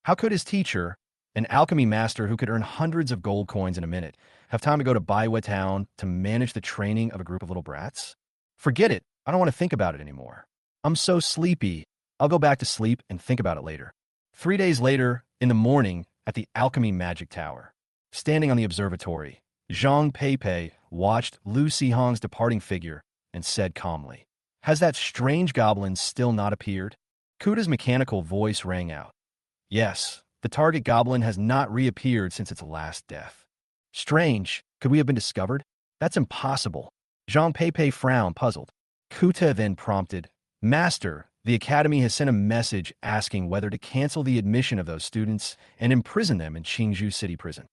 How could his teacher, an alchemy master who could earn hundreds of gold coins in a minute, have time to go to Baiwa Town to manage the training of a group of little brats? Forget it. I don't want to think about it anymore. I'm so sleepy. I'll go back to sleep and think about it later. 3 days later, in the morning, at the Alchemy Magic Tower, standing on the observatory, Zhang Peipei watched Lu Hong's departing figure and said calmly, "Has that strange goblin still not appeared?" Kuda's mechanical voice rang out. "Yes, the target goblin has not reappeared since its last death." "Strange. Could we have been discovered?" "That's impossible." Zhang Peipei frowned, puzzled. Kuta then prompted, "Master, the Academy has sent a message asking whether to cancel the admission of those students and imprison them in Qingzhou City Prison."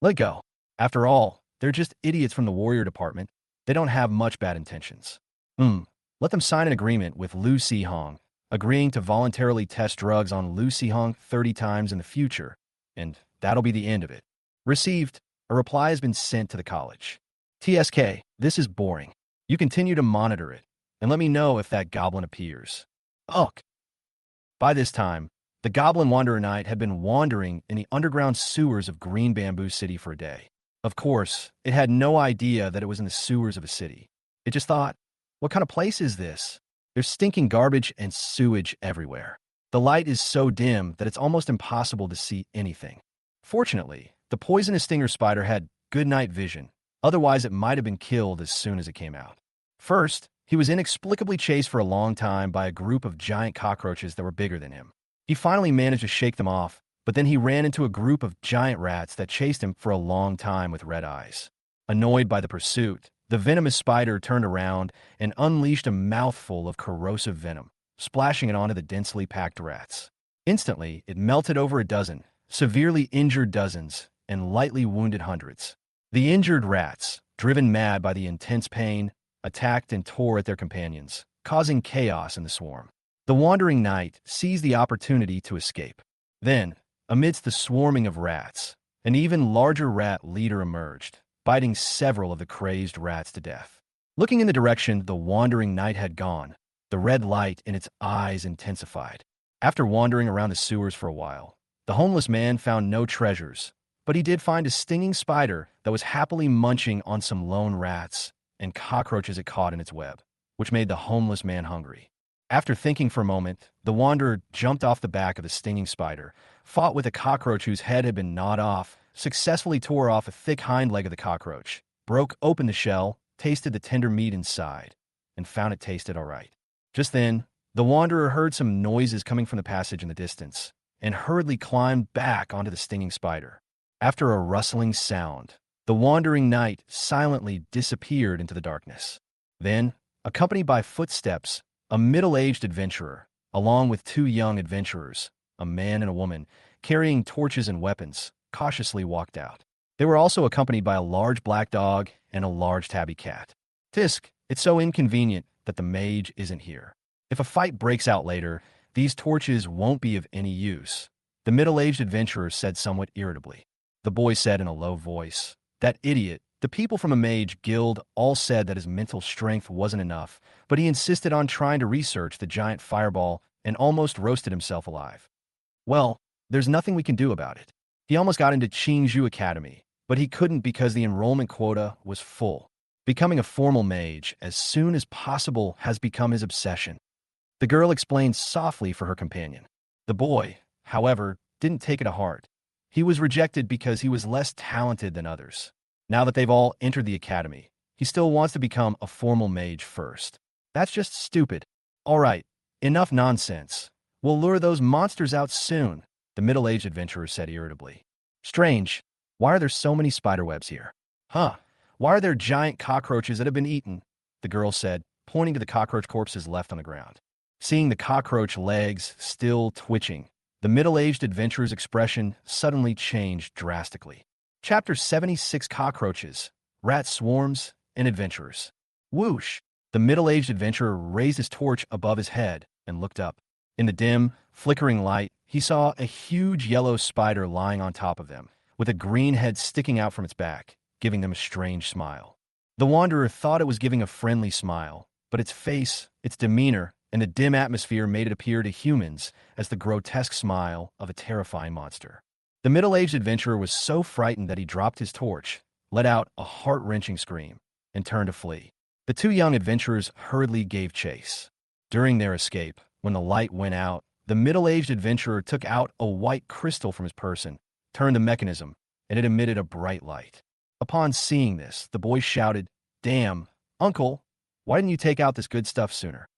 Let go. After all, they're just idiots from the warrior department. They don't have much bad intentions. Hmm. Let them sign an agreement with Lu Si-hong, agreeing to voluntarily test drugs on Lu Si-hong 30 times in the future, and that'll be the end of it. Received. A reply has been sent to the college. TSK, this is boring. You continue to monitor it, and let me know if that goblin appears. Ugh. By this time, the Goblin Wanderer Knight had been wandering in the underground sewers of Green Bamboo City for a day. Of course, it had no idea that it was in the sewers of a city. It just thought, what kind of place is this? There's stinking garbage and sewage everywhere. The light is so dim that it's almost impossible to see anything. Fortunately, the poisonous stinger spider had good night vision, otherwise it might have been killed as soon as it came out. First, he was inexplicably chased for a long time by a group of giant cockroaches that were bigger than him. He finally managed to shake them off, but then he ran into a group of giant rats that chased him for a long time with red eyes. Annoyed by the pursuit, the venomous spider turned around and unleashed a mouthful of corrosive venom, splashing it onto the densely packed rats. Instantly, it melted over a dozen, severely injured dozens, and lightly wounded hundreds. The injured rats, driven mad by the intense pain, attacked and tore at their companions, causing chaos in the swarm. The wandering knight seized the opportunity to escape. Then, amidst the swarming of rats, an even larger rat leader emerged, biting several of the crazed rats to death. Looking in the direction the wandering knight had gone, the red light in its eyes intensified. After wandering around the sewers for a while, the homeless man found no treasures, but he did find a stinging spider that was happily munching on some lone rats and cockroaches it caught in its web, which made the homeless man hungry. After thinking for a moment, the wanderer jumped off the back of the stinging spider, fought with a cockroach whose head had been gnawed off, successfully tore off a thick hind leg of the cockroach, broke open the shell, tasted the tender meat inside, and found it tasted all right. Just then, the wanderer heard some noises coming from the passage in the distance, and hurriedly climbed back onto the stinging spider. After a rustling sound, the wandering knight silently disappeared into the darkness. Then, accompanied by footsteps, a middle-aged adventurer, along with two young adventurers, a man and a woman, carrying torches and weapons, cautiously walked out. They were also accompanied by a large black dog and a large tabby cat. Tisk, it's so inconvenient that the mage isn't here. If a fight breaks out later, these torches won't be of any use, the middle-aged adventurer said somewhat irritably. The boy said in a low voice, that idiot. The people from a mage guild all said that his mental strength wasn't enough, but he insisted on trying to research the giant fireball and almost roasted himself alive. Well, there's nothing we can do about it. He almost got into Qingzhou Academy, but he couldn't because the enrollment quota was full. Becoming a formal mage as soon as possible has become his obsession. The girl explained softly for her companion. The boy, however, didn't take it to heart. He was rejected because he was less talented than others. Now that they've all entered the academy, he still wants to become a formal mage first. That's just stupid. All right, enough nonsense. We'll lure those monsters out soon, the middle-aged adventurer said irritably. Strange. Why are there so many spiderwebs here? Huh. Why are there giant cockroaches that have been eaten? The girl said, pointing to the cockroach corpses left on the ground. Seeing the cockroach legs still twitching, the middle-aged adventurer's expression suddenly changed drastically. Chapter 76 Cockroaches, Rat Swarms, and Adventurers. Whoosh! The middle-aged adventurer raised his torch above his head and looked up. In the dim, flickering light, he saw a huge yellow spider lying on top of them, with a green head sticking out from its back, giving them a strange smile. The wanderer thought it was giving a friendly smile, but its face, its demeanor, and the dim atmosphere made it appear to humans as the grotesque smile of a terrifying monster. The middle-aged adventurer was so frightened that he dropped his torch, let out a heart-wrenching scream, and turned to flee. The two young adventurers hurriedly gave chase. During their escape, when the light went out, the middle-aged adventurer took out a white crystal from his person, turned the mechanism, and it emitted a bright light. Upon seeing this, the boy shouted, "Damn, Uncle, why didn't you take out this good stuff sooner?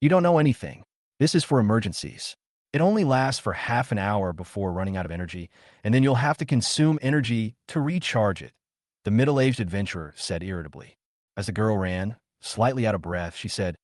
You don't know anything. This is for emergencies. It only lasts for half an hour before running out of energy, and then you'll have to consume energy to recharge it," the middle-aged adventurer said irritably. As the girl ran, slightly out of breath, she said,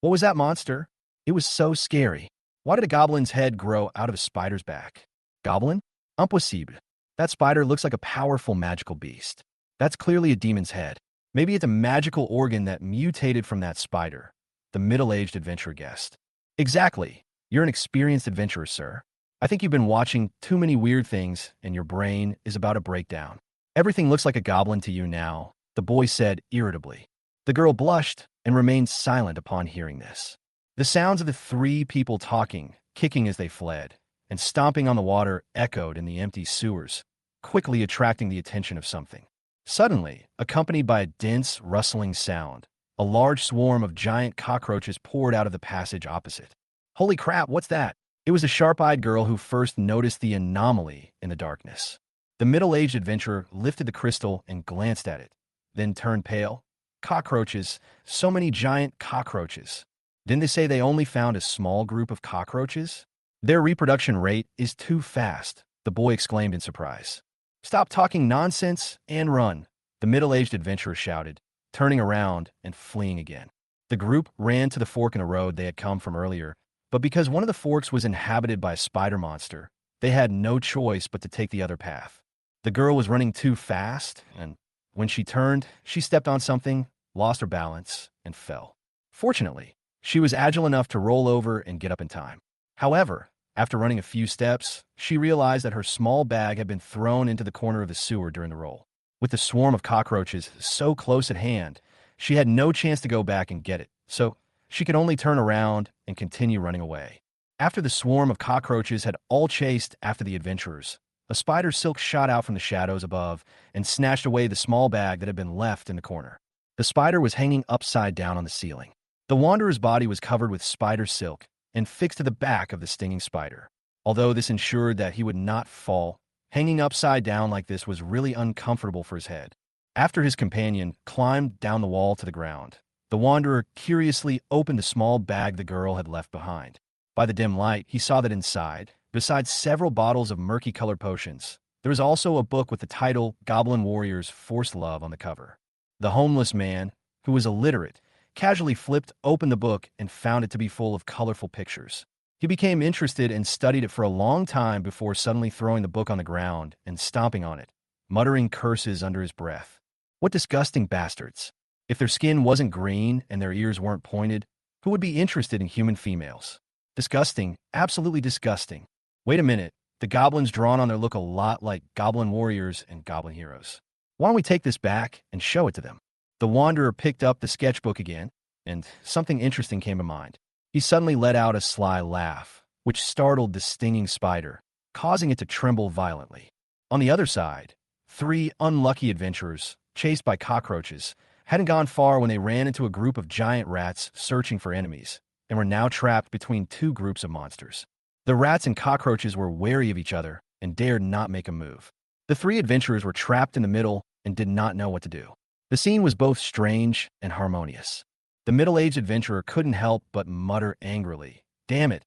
"What was that monster? It was so scary. Why did a goblin's head grow out of a spider's back? Goblin? Impossible." That spider looks like a powerful magical beast. That's clearly a demon's head. Maybe it's a magical organ that mutated from that spider, the middle-aged adventurer guessed. Exactly. You're an experienced adventurer, sir. I think you've been watching too many weird things, and your brain is about to break down. Everything looks like a goblin to you now, the boy said irritably. The girl blushed and remained silent upon hearing this. The sounds of the three people talking, kicking as they fled, and stomping on the water echoed in the empty sewers, quickly attracting the attention of something. Suddenly, accompanied by a dense, rustling sound, a large swarm of giant cockroaches poured out of the passage opposite. Holy crap, what's that? It was a sharp-eyed girl who first noticed the anomaly in the darkness. The middle-aged adventurer lifted the crystal and glanced at it, then turned pale. Cockroaches, so many giant cockroaches. Didn't they say they only found a small group of cockroaches? Their reproduction rate is too fast, the boy exclaimed in surprise. Stop talking nonsense and run, the middle-aged adventurer shouted, turning around and fleeing again. The group ran to the fork in the road they had come from earlier, but because one of the forks was inhabited by a spider monster, they had no choice but to take the other path. The girl was running too fast, and when she turned, she stepped on something, lost her balance, and fell. Fortunately, she was agile enough to roll over and get up in time. However, after running a few steps, she realized that her small bag had been thrown into the corner of the sewer during the roll. With the swarm of cockroaches so close at hand, she had no chance to go back and get it, so she could only turn around and continue running away. After the swarm of cockroaches had all chased after the adventurers, a spider silk shot out from the shadows above and snatched away the small bag that had been left in the corner. The spider was hanging upside down on the ceiling. The wanderer's body was covered with spider silk and fixed to the back of the stinging spider. Although this ensured that he would not fall, hanging upside down like this was really uncomfortable for his head. After his companion climbed down the wall to the ground, the wanderer curiously opened the small bag the girl had left behind. By the dim light, he saw that inside, besides several bottles of murky-colored potions, there was also a book with the title Goblin Warrior's Forced Love on the cover. The homeless man, who was illiterate, casually flipped open the book and found it to be full of colorful pictures. He became interested and studied it for a long time before suddenly throwing the book on the ground and stomping on it, muttering curses under his breath. What disgusting bastards. If their skin wasn't green and their ears weren't pointed, who would be interested in human females? Disgusting, absolutely disgusting. Wait a minute, the goblins drawn on there look a lot like goblin warriors and goblin heroes. Why don't we take this back and show it to them? The wanderer picked up the sketchbook again, and something interesting came to mind. He suddenly let out a sly laugh, which startled the stinging spider, causing it to tremble violently. On the other side, three unlucky adventurers, chased by cockroaches, hadn't gone far when they ran into a group of giant rats searching for enemies, and were now trapped between two groups of monsters. The rats and cockroaches were wary of each other and dared not make a move. The three adventurers were trapped in the middle and did not know what to do. The scene was both strange and harmonious. The middle-aged adventurer couldn't help but mutter angrily, "Damn it,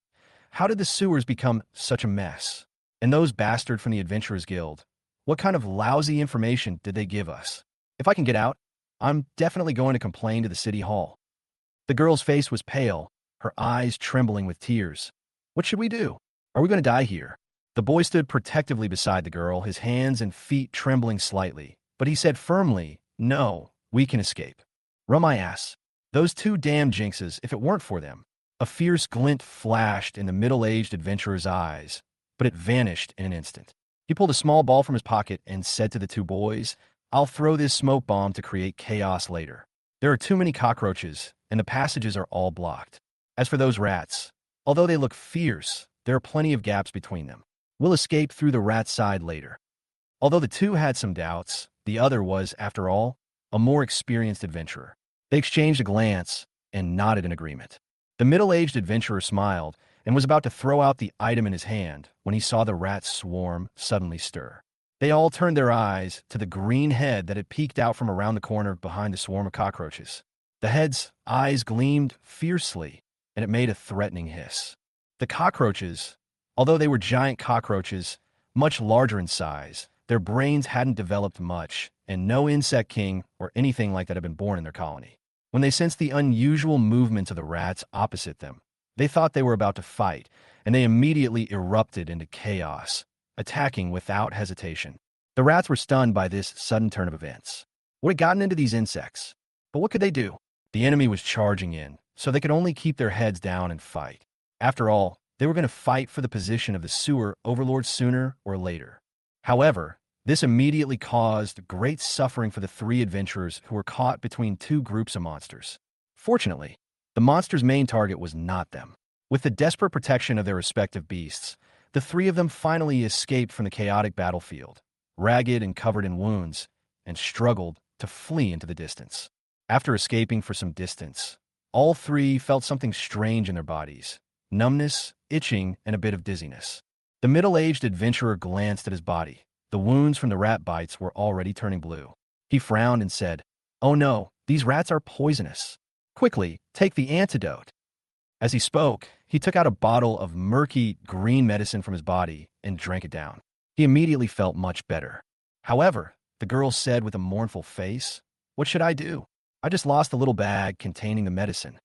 how did the sewers become such a mess? And those bastards from the Adventurers Guild, what kind of lousy information did they give us? If I can get out, I'm definitely going to complain to the city hall." The girl's face was pale, her eyes trembling with tears. What should we do? Are we going to die here? The boy stood protectively beside the girl, his hands and feet trembling slightly, but he said firmly, "No, we can escape." Run my ass. Those two damn jinxes, if it weren't for them. A fierce glint flashed in the middle-aged adventurer's eyes, but it vanished in an instant. He pulled a small ball from his pocket and said to the two boys, "I'll throw this smoke bomb to create chaos later. There are too many cockroaches, and the passages are all blocked. As for those rats, although they look fierce, there are plenty of gaps between them. We'll escape through the rat side later." Although the two had some doubts, the other was, after all, a more experienced adventurer. They exchanged a glance and nodded in agreement. The middle-aged adventurer smiled and was about to throw out the item in his hand when he saw the rat swarm suddenly stir. They all turned their eyes to the green head that had peeked out from around the corner behind the swarm of cockroaches. The head's eyes gleamed fiercely, and it made a threatening hiss. The cockroaches, although they were giant cockroaches, much larger in size, their brains hadn't developed much, and no insect king or anything like that had been born in their colony. When they sensed the unusual movements of the rats opposite them, they thought they were about to fight, and they immediately erupted into chaos, attacking without hesitation. The rats were stunned by this sudden turn of events. What had gotten into these insects? But what could they do? The enemy was charging in, so they could only keep their heads down and fight. After all, they were going to fight for the position of the sewer overlord sooner or later. However, this immediately caused great suffering for the three adventurers who were caught between two groups of monsters. Fortunately, the monsters' main target was not them. With the desperate protection of their respective beasts, the three of them finally escaped from the chaotic battlefield, ragged and covered in wounds, and struggled to flee into the distance. After escaping for some distance, all three felt something strange in their bodies: numbness, itching, and a bit of dizziness. The middle-aged adventurer glanced at his body. The wounds from the rat bites were already turning blue. He frowned and said, "Oh no, these rats are poisonous. Quickly, take the antidote." As he spoke, he took out a bottle of murky green medicine from his body and drank it down. He immediately felt much better. However, the girl said with a mournful face, "What should I do? I just lost the little bag containing the medicine."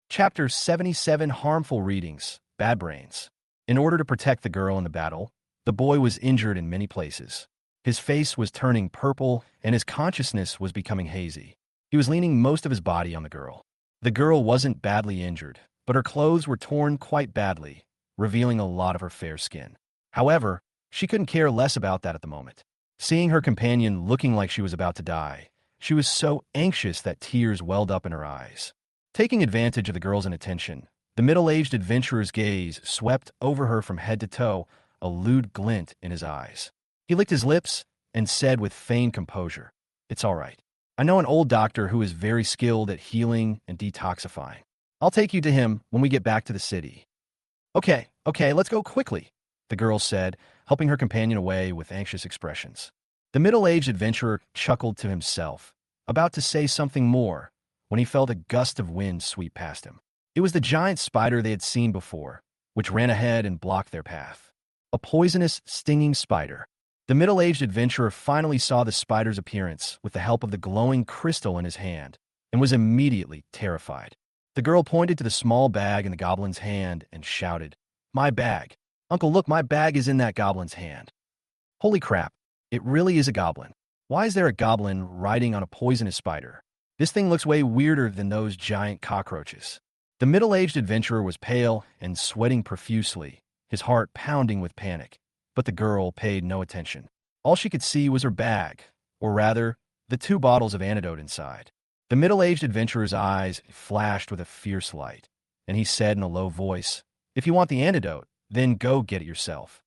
Chapter 77: Harmful Readings, Bad Brains. In order to protect the girl in the battle, the boy was injured in many places. His face was turning purple, and his consciousness was becoming hazy. He was leaning most of his body on the girl. The girl wasn't badly injured, but her clothes were torn quite badly, revealing a lot of her fair skin. However, she couldn't care less about that at the moment. Seeing her companion looking like she was about to die, she was so anxious that tears welled up in her eyes. Taking advantage of the girl's inattention, the middle-aged adventurer's gaze swept over her from head to toe, a lewd glint in his eyes. He licked his lips and said with feigned composure, "It's all right. I know an old doctor who is very skilled at healing and detoxifying. I'll take you to him when we get back to the city." Okay, let's go quickly," the girl said, helping her companion away with anxious expressions. The middle-aged adventurer chuckled to himself, about to say something more, when he felt a gust of wind sweep past him. It was the giant spider they had seen before, which ran ahead and blocked their path. A poisonous, stinging spider. The middle-aged adventurer finally saw the spider's appearance with the help of the glowing crystal in his hand, and was immediately terrified. The girl pointed to the small bag in the goblin's hand and shouted, "My bag! Uncle, look, my bag is in that goblin's hand." Holy crap, it really is a goblin. Why is there a goblin riding on a poisonous spider? This thing looks way weirder than those giant cockroaches. The middle-aged adventurer was pale and sweating profusely, his heart pounding with panic. But the girl paid no attention. All she could see was her bag, or rather, the 2 bottles of antidote inside. The middle-aged adventurer's eyes flashed with a fierce light, and he said in a low voice, "If you want the antidote, then go get it yourself."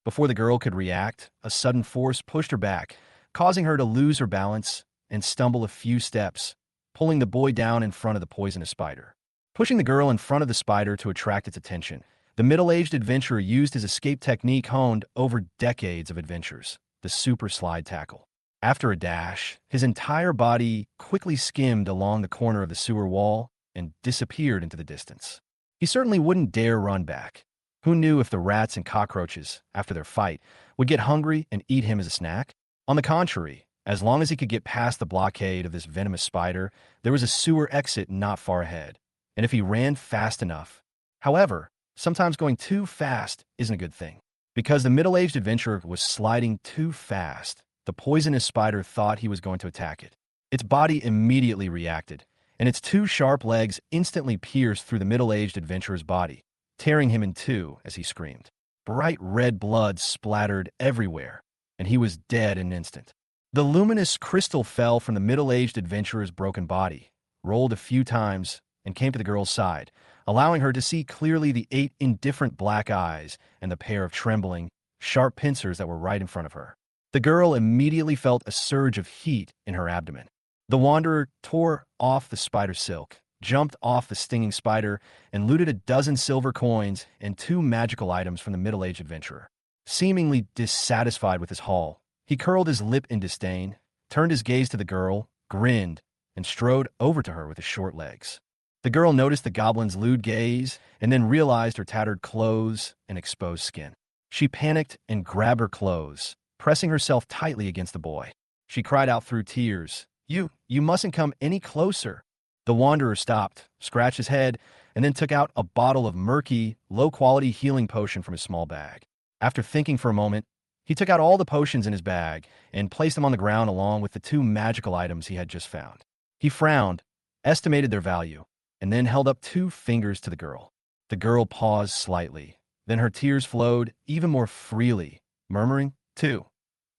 Before the girl could react, a sudden force pushed her back, causing her to lose her balance and stumble a few steps, pulling the boy down in front of the poisonous spider. Pushing the girl in front of the spider to attract its attention, the middle-aged adventurer used his escape technique honed over decades of adventures, the super slide tackle. After a dash, his entire body quickly skimmed along the corner of the sewer wall and disappeared into the distance. He certainly wouldn't dare run back. Who knew if the rats and cockroaches, after their fight, would get hungry and eat him as a snack? On the contrary, as long as he could get past the blockade of this venomous spider, there was a sewer exit not far ahead, and if he ran fast enough. However, sometimes going too fast isn't a good thing. Because the middle-aged adventurer was sliding too fast, the poisonous spider thought he was going to attack it. Its body immediately reacted, and its 2 sharp legs instantly pierced through the middle-aged adventurer's body, tearing him in two as he screamed. Bright red blood splattered everywhere, and he was dead in an instant. The luminous crystal fell from the middle-aged adventurer's broken body, rolled a few times, and came to the girl's side, allowing her to see clearly the 8 indifferent black eyes and the pair of trembling, sharp pincers that were right in front of her. The girl immediately felt a surge of heat in her abdomen. The wanderer tore off the spider silk, jumped off the stinging spider, and looted a dozen silver coins and 2 magical items from the middle-aged adventurer. Seemingly dissatisfied with his haul, he curled his lip in disdain, turned his gaze to the girl, grinned, and strode over to her with his short legs. The girl noticed the goblin's lewd gaze and then realized her tattered clothes and exposed skin. She panicked and grabbed her clothes, pressing herself tightly against the boy. She cried out through tears, You mustn't come any closer." The wanderer stopped, scratched his head, and then took out a bottle of murky, low-quality healing potion from his small bag. After thinking for a moment, He took out all the potions in his bag and placed them on the ground along with the two magical items he had just found. He frowned, estimated their value, and then held up two fingers to the girl. The girl paused slightly. Then her tears flowed even more freely, murmuring, "Two.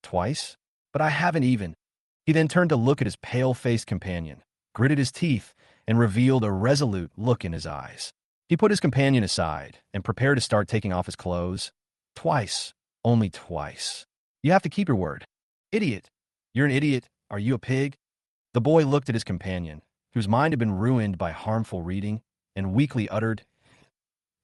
Twice? But I haven't even." He then turned to look at his pale-faced companion, gritted his teeth, and revealed a resolute look in his eyes. He put his companion aside and prepared to start taking off his clothes. "Twice. Only twice. You have to keep your word." "Idiot. You're an idiot. Are you a pig?" The boy looked at his companion, whose mind had been ruined by harmful reading, and weakly uttered,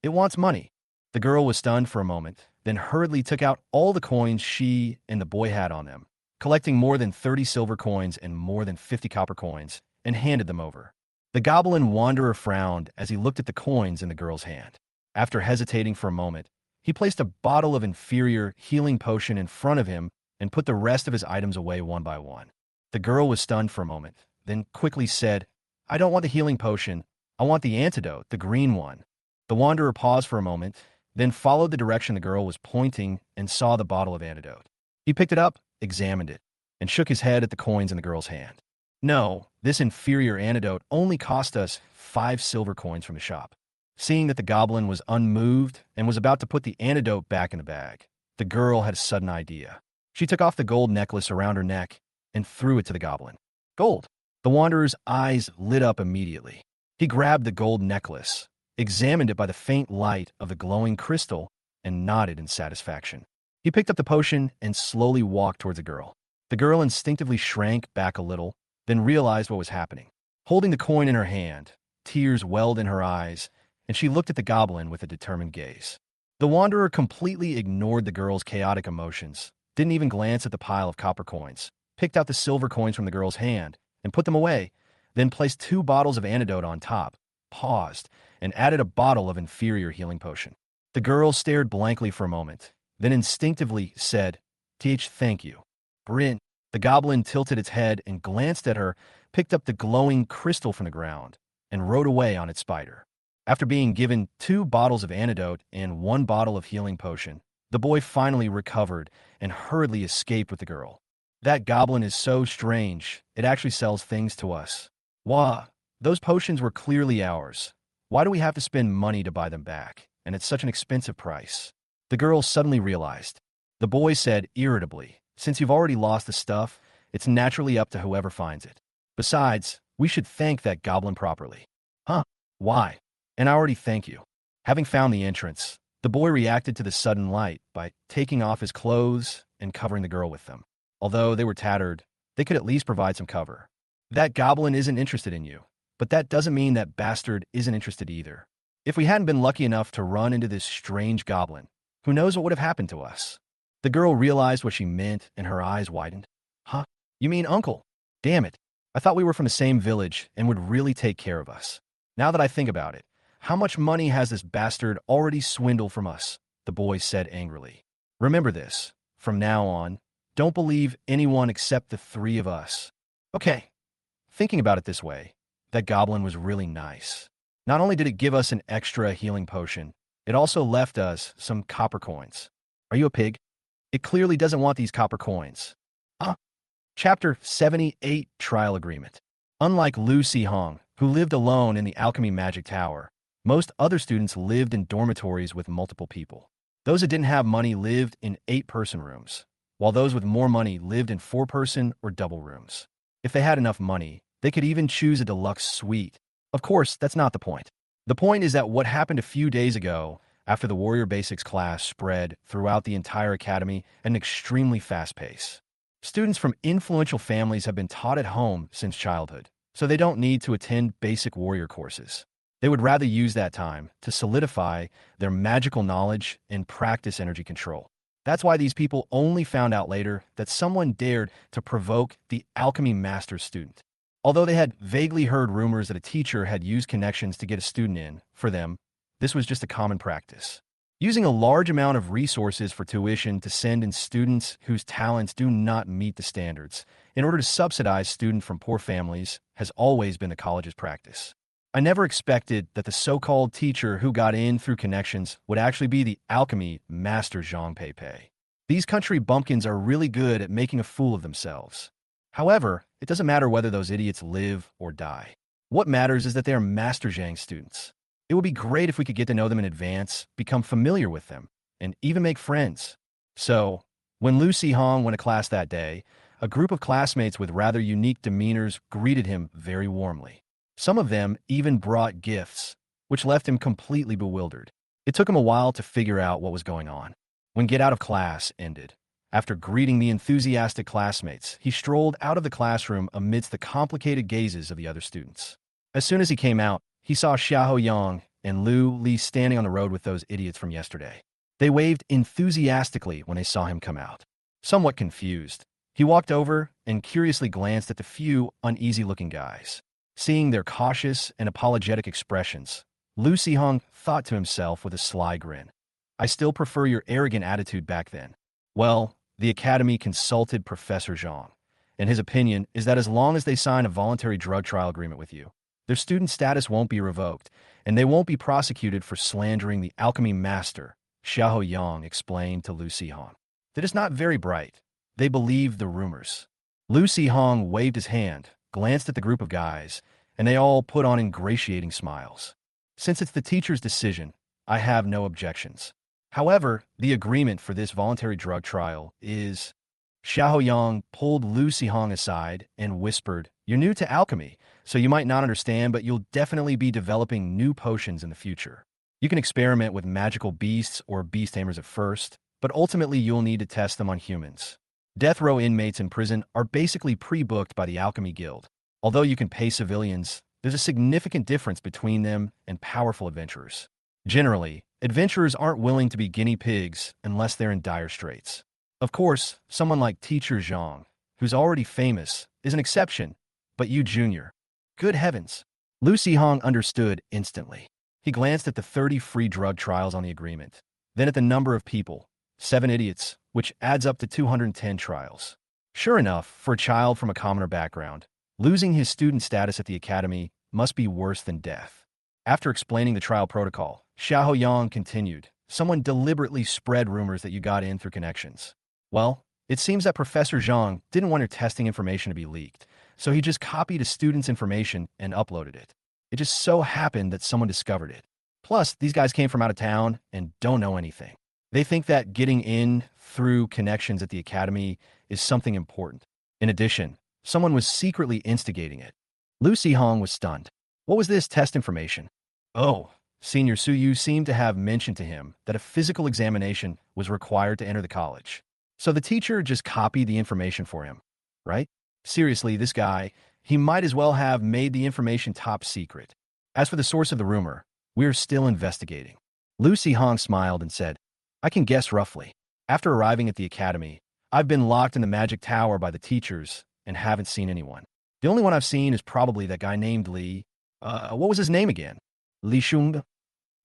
"It wants money." The girl was stunned for a moment, then hurriedly took out all the coins she and the boy had on them, collecting more than 30 silver coins and more than 50 copper coins, and handed them over. The goblin wanderer frowned as he looked at the coins in the girl's hand. After hesitating for a moment, he placed a bottle of inferior healing potion in front of him and put the rest of his items away one by one. The girl was stunned for a moment, then quickly said, "I don't want the healing potion. I want the antidote, the green one." The wanderer paused for a moment, then followed the direction the girl was pointing and saw the bottle of antidote. He picked it up, examined it, and shook his head at the coins in the girl's hand. "No, this inferior antidote only cost us 5 silver coins from the shop." Seeing that the goblin was unmoved and was about to put the antidote back in the bag, the girl had a sudden idea. She took off the gold necklace around her neck and threw it to the goblin. "Gold!" The wanderer's eyes lit up immediately. He grabbed the gold necklace, examined it by the faint light of the glowing crystal, and nodded in satisfaction. He picked up the potion and slowly walked towards the girl. The girl instinctively shrank back a little, then realized what was happening. Holding the coin in her hand, tears welled in her eyes, and she looked at the goblin with a determined gaze. The wanderer completely ignored the girl's chaotic emotions, didn't even glance at the pile of copper coins, picked out the silver coins from the girl's hand, and put them away, then placed 2 bottles of antidote on top, paused, and added a bottle of inferior healing potion. The girl stared blankly for a moment, then instinctively said, Thank you." "Bryn." The goblin tilted its head and glanced at her, picked up the glowing crystal from the ground, and rode away on its spider. After being given 2 bottles of antidote and 1 bottle of healing potion, the boy finally recovered and hurriedly escaped with the girl. "That goblin is so strange, it actually sells things to us. Wah, those potions were clearly ours. Why do we have to spend money to buy them back? And it's such an expensive price." The girl suddenly realized. The boy said irritably, "Since you've already lost the stuff, it's naturally up to whoever finds it. Besides, we should thank that goblin properly." "Huh? Why?" "And I already thank you." Having found the entrance, the boy reacted to the sudden light by taking off his clothes and covering the girl with them. Although they were tattered, they could at least provide some cover. "That goblin isn't interested in you, but that doesn't mean that bastard isn't interested either. If we hadn't been lucky enough to run into this strange goblin, who knows what would have happened to us?" The girl realized what she meant, and her eyes widened. "Huh? You mean uncle? Damn it. I thought we were from the same village and would really take care of us. Now that I think about it, how much money has this bastard already swindled from us?" the boy said angrily. "Remember this. From now on, don't believe anyone except the 3 of us." Okay. Thinking about it this way, that goblin was really nice. Not only did it give us an extra healing potion, it also left us some copper coins. Are you a pig? It clearly doesn't want these copper coins. Chapter 78, Trial Agreement. Unlike Lu Si-hong, who lived alone in the Alchemy Magic Tower, most other students lived in dormitories with multiple people. Those that didn't have money lived in 8-person rooms, while those with more money lived in 4-person or double rooms. If they had enough money, they could even choose a deluxe suite. Of course, that's not the point. The point is that what happened a few days ago, after the Warrior Basics class spread throughout the entire academy at an extremely fast pace. Students from influential families have been taught at home since childhood, so they don't need to attend basic warrior courses. They would rather use that time to solidify their magical knowledge and practice energy control. That's why these people only found out later that someone dared to provoke the alchemy master's student. Although they had vaguely heard rumors that a teacher had used connections to get a student in, for them, this was just a common practice. Using a large amount of resources for tuition to send in students whose talents do not meet the standards in order to subsidize students from poor families has always been the college's practice. I never expected that the so-called teacher who got in through connections would actually be the alchemy master Zhang Pei. These country bumpkins are really good at making a fool of themselves. However, it doesn't matter whether those idiots live or die. What matters is that they are Master Zhang students. It would be great if we could get to know them in advance, become familiar with them, and even make friends. So, when Lu Hong went to class that day, a group of classmates with rather unique demeanors greeted him very warmly. Some of them even brought gifts, which left him completely bewildered. It took him a while to figure out what was going on. When Get Out of Class ended, after greeting the enthusiastic classmates, he strolled out of the classroom amidst the complicated gazes of the other students. As soon as he came out, he saw Xiao Yang and Lu Li standing on the road with those idiots from yesterday. They waved enthusiastically when they saw him come out. Somewhat confused, he walked over and curiously glanced at the few uneasy-looking guys. Seeing their cautious and apologetic expressions, Lu Hong thought to himself with a sly grin, "I still prefer your arrogant attitude back then." Well, the Academy consulted Professor Zhang, and his opinion is that as long as they sign a voluntary drug trial agreement with you, their student status won't be revoked, and they won't be prosecuted for slandering the alchemy master, Xiao Yang explained to Lu Hong. They're just not very bright. They believe the rumors. Lu Hong waved his hand, glanced at the group of guys, and they all put on ingratiating smiles. Since it's the teacher's decision, I have no objections. However, the agreement for this voluntary drug trial is... Xiao Yang pulled Lu Hong aside and whispered, "You're new to alchemy, so you might not understand, but you'll definitely be developing new potions in the future. You can experiment with magical beasts or beast tamers at first, but ultimately you'll need to test them on humans. Death row inmates in prison are basically pre-booked by the Alchemy Guild. Although you can pay civilians, there's a significant difference between them and powerful adventurers. Generally, adventurers aren't willing to be guinea pigs unless they're in dire straits. Of course, someone like Teacher Zhang, who's already famous, is an exception, but you junior. Good heavens." Lu Hong understood instantly. He glanced at the 30 free drug trials on the agreement, then at the number of people, 7 idiots, which adds up to 210 trials. Sure enough, for a child from a commoner background, losing his student status at the academy must be worse than death. After explaining the trial protocol, Xiao Yang continued, "Someone deliberately spread rumors that you got in through connections. Well, it seems that Professor Zhang didn't want your testing information to be leaked, so he just copied a student's information and uploaded it. It just so happened that someone discovered it. Plus, these guys came from out of town and don't know anything. They think that getting in through connections at the academy is something important. In addition, someone was secretly instigating it." Lu Hong was stunned. What was this test information? Oh, Senior Suyu seemed to have mentioned to him that a physical examination was required to enter the college. So the teacher just copied the information for him, right? Seriously, this guy, he might as well have made the information top secret. As for the source of the rumor, we're still investigating. Lu Hong smiled and said, "I can guess roughly. After arriving at the academy, I've been locked in the magic tower by the teachers and haven't seen anyone. The only one I've seen is probably that guy named Li. What was his name again? Li Shung?"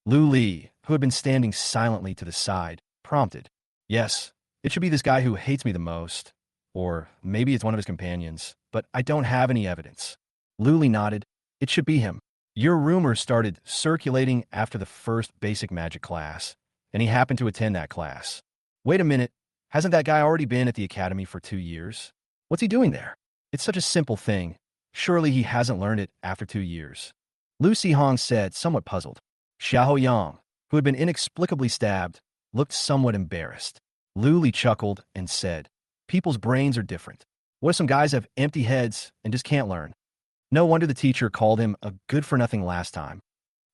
Lu Li, who had been standing silently to the side, prompted, "Yes, it should be this guy who hates me the most. Or maybe it's one of his companions, but I don't have any evidence." Lu Li nodded. "It should be him. Your rumor started circulating after the first basic magic class, and he happened to attend that class. Wait a minute, hasn't that guy already been at the academy for 2 years? What's he doing there? It's such a simple thing. Surely he hasn't learned it after 2 years." Lu Hong said, somewhat puzzled. Xiao Yang, who had been inexplicably stabbed, looked somewhat embarrassed. Lu Li chuckled and said, "People's brains are different. What if some guys have empty heads and just can't learn? No wonder the teacher called him a good-for-nothing last time."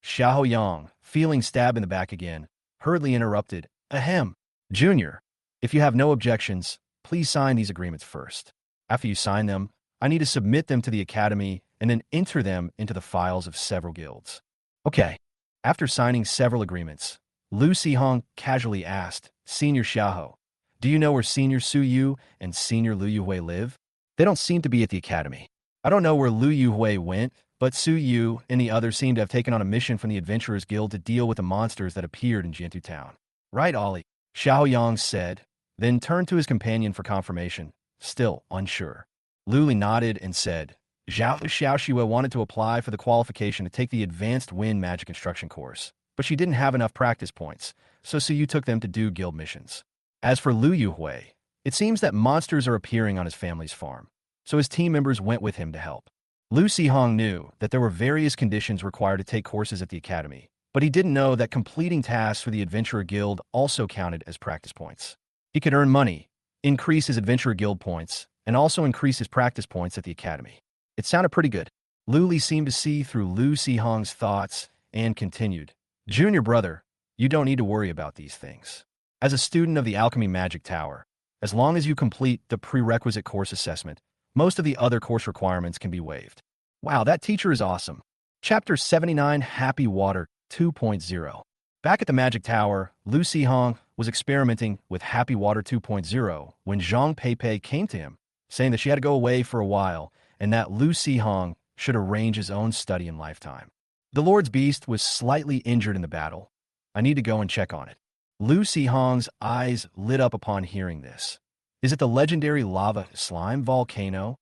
Xiao Yang, feeling stabbed in the back again, hurriedly interrupted, "Ahem. Junior, if you have no objections, please sign these agreements first. After you sign them, I need to submit them to the academy and then enter them into the files of several guilds." Okay. After signing several agreements, Lu Hong casually asked, "Senior Xiao, do you know where Senior Su Yu and Senior Lu Yuhui live? They don't seem to be at the academy. I don't know where Lu Yuhui went, but Su Yu and the others seem to have taken on a mission from the Adventurers Guild to deal with the monsters that appeared in Jiantu Town." "Right, Ollie," Xiao Yang said, then turned to his companion for confirmation, still unsure. Lu Li nodded and said, "Zhao Xiaoxue wanted to apply for the qualification to take the Advanced Wind Magic Instruction course, but she didn't have enough practice points, so Su Yu took them to do guild missions. As for Lu Yuhui, it seems that monsters are appearing on his family's farm, so his team members went with him to help. Lu Sihong knew that there were various conditions required to take courses at the academy, but he didn't know that completing tasks for the Adventurer Guild also counted as practice points. He could earn money, increase his Adventurer Guild points, and also increase his practice points at the academy. It sounded pretty good. Lu Li seemed to see through Lu Sihong's thoughts and continued, "Junior brother, you don't need to worry about these things. As a student of the Alchemy Magic Tower, as long as you complete the prerequisite course assessment, most of the other course requirements can be waived." Wow, that teacher is awesome. Chapter 79, Happy Water 2.0. Back at the Magic Tower, Lu Sihong was experimenting with Happy Water 2.0 when Zhang Peipei came to him, saying that she had to go away for a while and that Lu Sihong should arrange his own study in lifetime. The Lord's Beast was slightly injured in the battle. I need to go and check on it. Lu Sihong's eyes lit up upon hearing this. Is it the legendary lava slime volcano?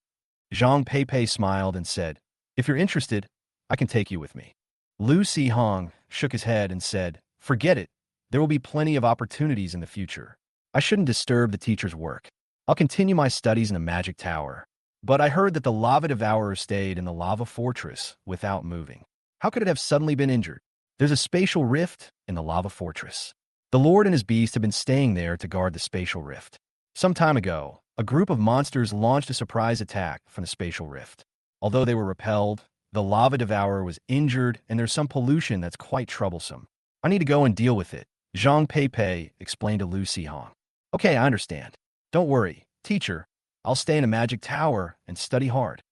Zhang Peipei smiled and said, "If you're interested, I can take you with me." Lu Sihong shook his head and said, "Forget it. There will be plenty of opportunities in the future. I shouldn't disturb the teacher's work. I'll continue my studies in the Magic Tower." But I heard that the lava devourer stayed in the lava fortress without moving. How could it have suddenly been injured? There's a spatial rift in the lava fortress. The Lord and his beast have been staying there to guard the spatial rift. Some time ago, a group of monsters launched a surprise attack from the spatial rift. Although they were repelled, the lava devourer was injured and there's some pollution that's quite troublesome. I need to go and deal with it, Zhang Peipei explained to Lu Sihong. Okay, I understand. Don't worry, teacher. I'll stay in a magic tower and study hard.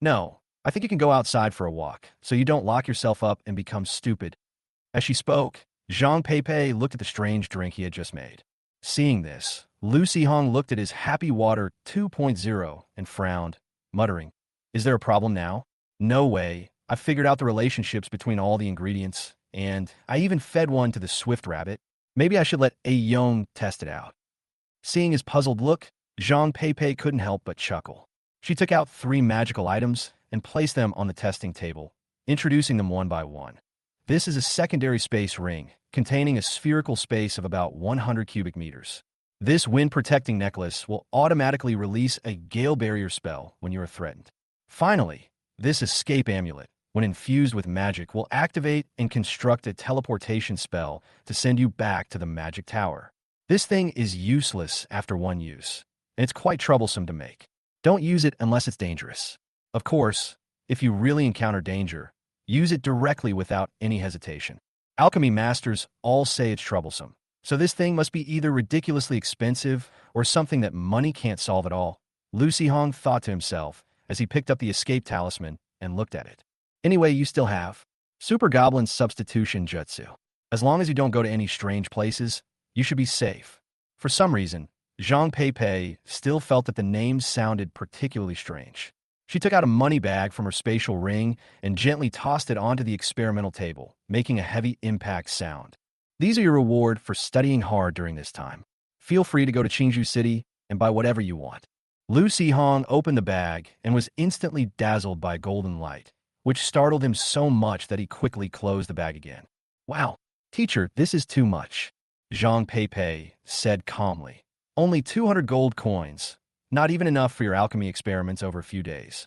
No, I think you can go outside for a walk, so you don't lock yourself up and become stupid. As she spoke, Zhang Peipei looked at the strange drink he had just made. Seeing this, Lu Sihong looked at his Happy Water 2.0 and frowned, muttering, "Is there a problem now? No way. I figured out the relationships between all the ingredients, and I even fed one to the swift rabbit. Maybe I should let A Yong test it out." Seeing his puzzled look, Zhang Peipei couldn't help but chuckle. She took out 3 magical items and placed them on the testing table, introducing them one by one. This is a secondary space ring, containing a spherical space of about 100 cubic meters. This wind-protecting necklace will automatically release a gale barrier spell when you are threatened. Finally, this escape amulet, when infused with magic, will activate and construct a teleportation spell to send you back to the Magic Tower. This thing is useless after one use, and it's quite troublesome to make. Don't use it unless it's dangerous. Of course, if you really encounter danger, use it directly without any hesitation. Alchemy masters all say it's troublesome, so this thing must be either ridiculously expensive or something that money can't solve at all, Lu Sihong thought to himself as he picked up the escape talisman and looked at it. Anyway, you still have Super Goblin's substitution jutsu. As long as you don't go to any strange places, you should be safe. For some reason, Zhang Peipei still felt that the name sounded particularly strange. She took out a money bag from her spatial ring and gently tossed it onto the experimental table, making a heavy impact sound. These are your reward for studying hard during this time. Feel free to go to Qingzhou City and buy whatever you want. Lu Sihong opened the bag and was instantly dazzled by golden light, which startled him so much that he quickly closed the bag again. Wow, teacher, this is too much, Zhang Peipei said calmly. Only 200 gold coins, not even enough for your alchemy experiments over a few days.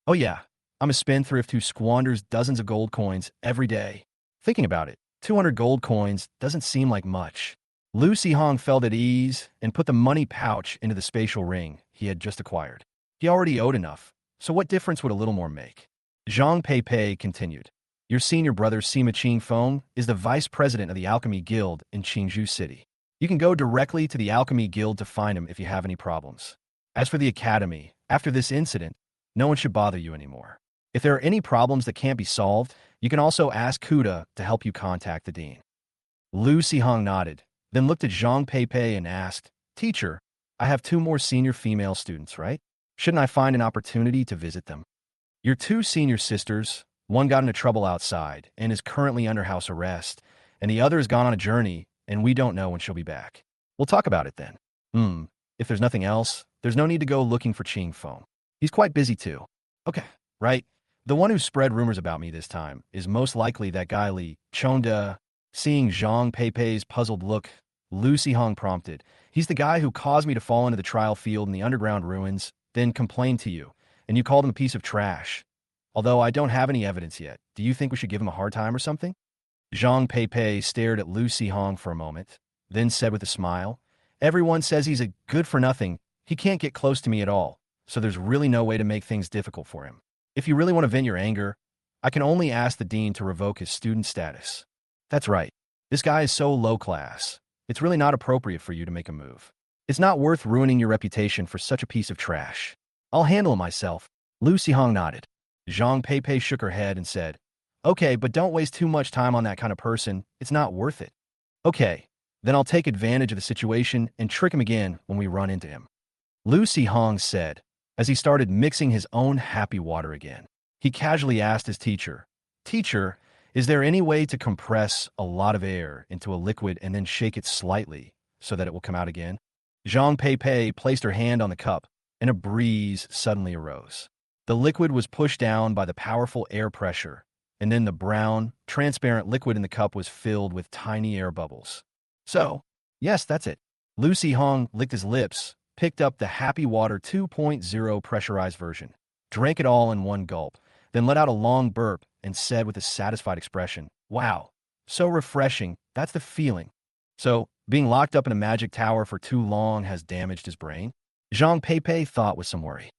Oh yeah, I'm a spendthrift who squanders dozens of gold coins every day. Thinking about it, 200 gold coins doesn't seem like much. Lu Sihong felt at ease and put the money pouch into the spatial ring he had just acquired. He already owed enough, so what difference would a little more make? Zhang Peipei continued. Your senior brother Sima Qingfeng is the vice president of the Alchemy Guild in Qingzhou City. You can go directly to the Alchemy Guild to find him if you have any problems. As for the Academy, after this incident, no one should bother you anymore. If there are any problems that can't be solved, you can also ask Kuda to help you contact the dean. Lu Sihong nodded, then looked at Zhang Peipei and asked, Teacher, I have 2 more senior female students, right? Shouldn't I find an opportunity to visit them? Your 2 senior sisters, one got into trouble outside and is currently under house arrest, and the other has gone on a journey and we don't know when she'll be back. We'll talk about it then. If there's nothing else, there's no need to go looking for Qingfeng. He's quite busy too. Okay, right. The one who spread rumors about me this time is most likely that guy Li Chonda. Seeing Zhang Peipei's puzzled look, Lu Sihong prompted, He's the guy who caused me to fall into the trial field in the underground ruins, then complained to you, and you called him a piece of trash. Although I don't have any evidence yet, do you think we should give him a hard time or something? Zhang Peipei stared at Lu Xihong for a moment, then said with a smile, "Everyone says he's a good-for-nothing. He can't get close to me at all, so there's really no way to make things difficult for him. If you really want to vent your anger, I can only ask the dean to revoke his student status." That's right. This guy is so low class. It's really not appropriate for you to make a move. It's not worth ruining your reputation for such a piece of trash. I'll handle it myself. Lu Xihong nodded. Zhang Peipei shook her head and said, "Okay, but don't waste too much time on that kind of person. It's not worth it." "Okay, then I'll take advantage of the situation and trick him again when we run into him," Lu Xihong said, as he started mixing his own happy water again. He casually asked his teacher, "Teacher, is there any way to compress a lot of air into a liquid and then shake it slightly so that it will come out again?" Zhang Peipei placed her hand on the cup, and a breeze suddenly arose. The liquid was pushed down by the powerful air pressure, and then the brown, transparent liquid in the cup was filled with tiny air bubbles. "So, yes, that's it." Lu Xihong licked his lips, picked up the Happy Water 2.0 pressurized version, drank it all in one gulp, then let out a long burp and said with a satisfied expression, "Wow, so refreshing, that's the feeling." So, being locked up in a magic tower for too long has damaged his brain? Zhang Peipei thought with some worry.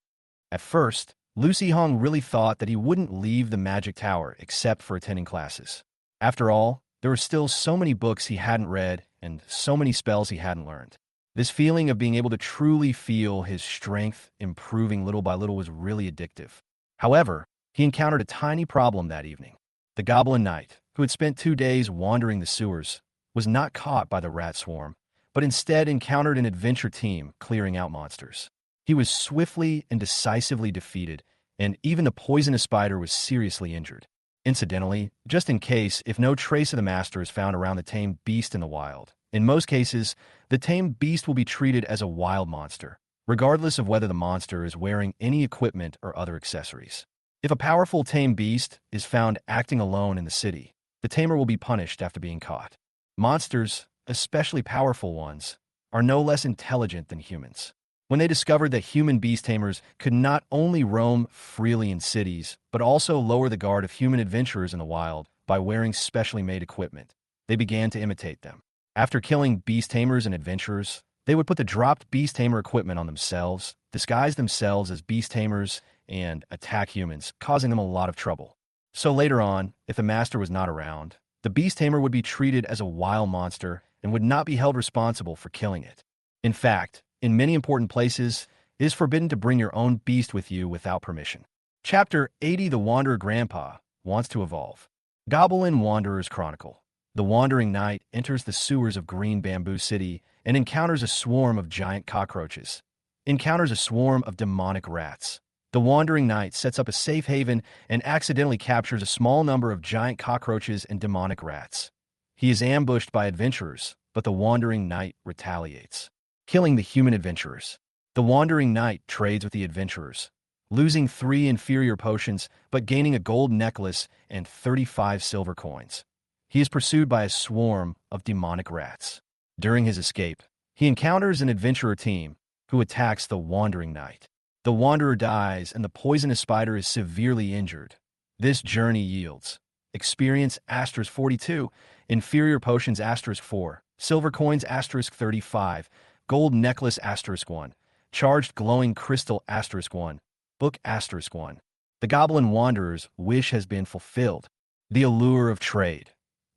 At first, Lu Xihong really thought that he wouldn't leave the magic tower except for attending classes. After all, there were still so many books he hadn't read and so many spells he hadn't learned. This feeling of being able to truly feel his strength improving little by little was really addictive. However, he encountered a tiny problem that evening. The Goblin Knight, who had spent 2 days wandering the sewers, was not caught by the rat swarm, but instead encountered an adventure team clearing out monsters. He was swiftly and decisively defeated, and even the poisonous spider was seriously injured. Incidentally, just in case, if no trace of the master is found around the tamed beast in the wild, in most cases, the tamed beast will be treated as a wild monster, regardless of whether the monster is wearing any equipment or other accessories. If a powerful tame beast is found acting alone in the city, the tamer will be punished after being caught. Monsters, especially powerful ones, are no less intelligent than humans. When they discovered that human beast tamers could not only roam freely in cities, but also lower the guard of human adventurers in the wild by wearing specially made equipment, they began to imitate them. After killing beast tamers and adventurers, they would put the dropped beast tamer equipment on themselves, disguise themselves as beast tamers, and attack humans, causing them a lot of trouble. So later on, if the master was not around, the beast tamer would be treated as a wild monster and would not be held responsible for killing it. In fact, in many important places, it is forbidden to bring your own beast with you without permission. Chapter 80: The Wanderer Grandpa Wants to Evolve. Goblin Wanderer's Chronicle. The wandering knight enters the sewers of Green Bamboo City and encounters a swarm of giant cockroaches. Encounters a swarm of demonic rats. The wandering knight sets up a safe haven and accidentally captures a small number of giant cockroaches and demonic rats. He is ambushed by adventurers, but the wandering knight retaliates, killing the human adventurers. The wandering knight trades with the adventurers, losing 3 inferior potions but gaining a gold necklace and 35 silver coins. He is pursued by a swarm of demonic rats. During his escape, he encounters an adventurer team who attacks the wandering knight. The wanderer dies and the poisonous spider is severely injured. This journey yields experience *42, inferior potions *4, silver coins *35, gold necklace *1, charged glowing crystal *1, book *1. The Goblin Wanderer's wish has been fulfilled. The allure of trade.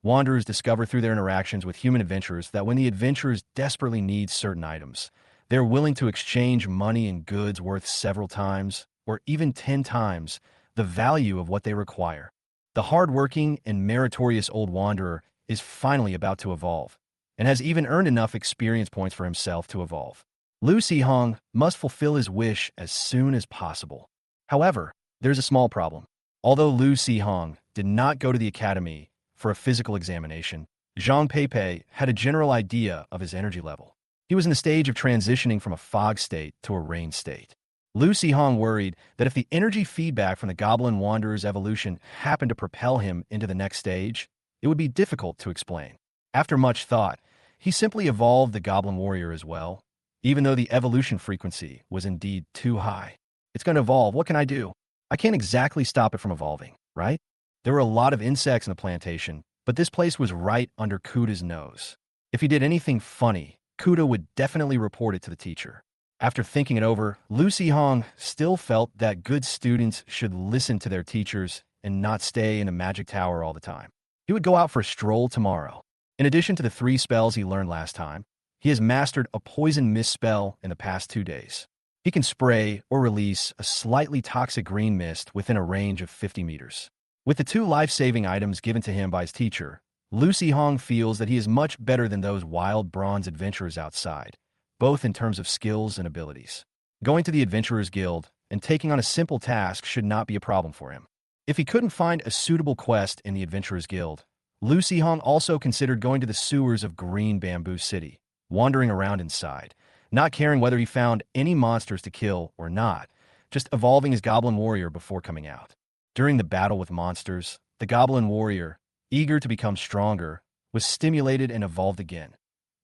Wanderers discover through their interactions with human adventurers that when the adventurers desperately need certain items, they're willing to exchange money and goods worth several times, or even 10 times, the value of what they require. The hard-working and meritorious old wanderer is finally about to evolve, and has even earned enough experience points for himself to evolve. Lu Xihong must fulfill his wish as soon as possible. However, there's a small problem. Although Lu Xihong did not go to the academy for a physical examination, Zhang Peipei had a general idea of his energy level. He was in the stage of transitioning from a fog state to a rain state. Lu Xihong worried that if the energy feedback from the Goblin Wanderer's evolution happened to propel him into the next stage, it would be difficult to explain. After much thought, he simply evolved the Goblin Warrior as well, even though the evolution frequency was indeed too high. It's going to evolve. What can I do? I can't exactly stop it from evolving, right? There were a lot of insects in the plantation, but this place was right under Kuda's nose. If he did anything funny, Kuda would definitely report it to the teacher. After thinking it over, Lucy Hong still felt that good students should listen to their teachers and not stay in a magic tower all the time. He would go out for a stroll tomorrow. In addition to the 3 spells he learned last time, he has mastered a poison mist spell in the past 2 days. He can spray or release a slightly toxic green mist within a range of 50 meters. With the 2 life-saving items given to him by his teacher, Lucy Hong feels that he is much better than those wild bronze adventurers outside, both in terms of skills and abilities. Going to the Adventurers Guild and taking on a simple task should not be a problem for him. If he couldn't find a suitable quest in the Adventurers Guild, Lucy Hong also considered going to the sewers of Green Bamboo City, wandering around inside, not caring whether he found any monsters to kill or not, just evolving his Goblin Warrior before coming out. During the battle with monsters, the Goblin Warrior, eager to become stronger, was stimulated and evolved again.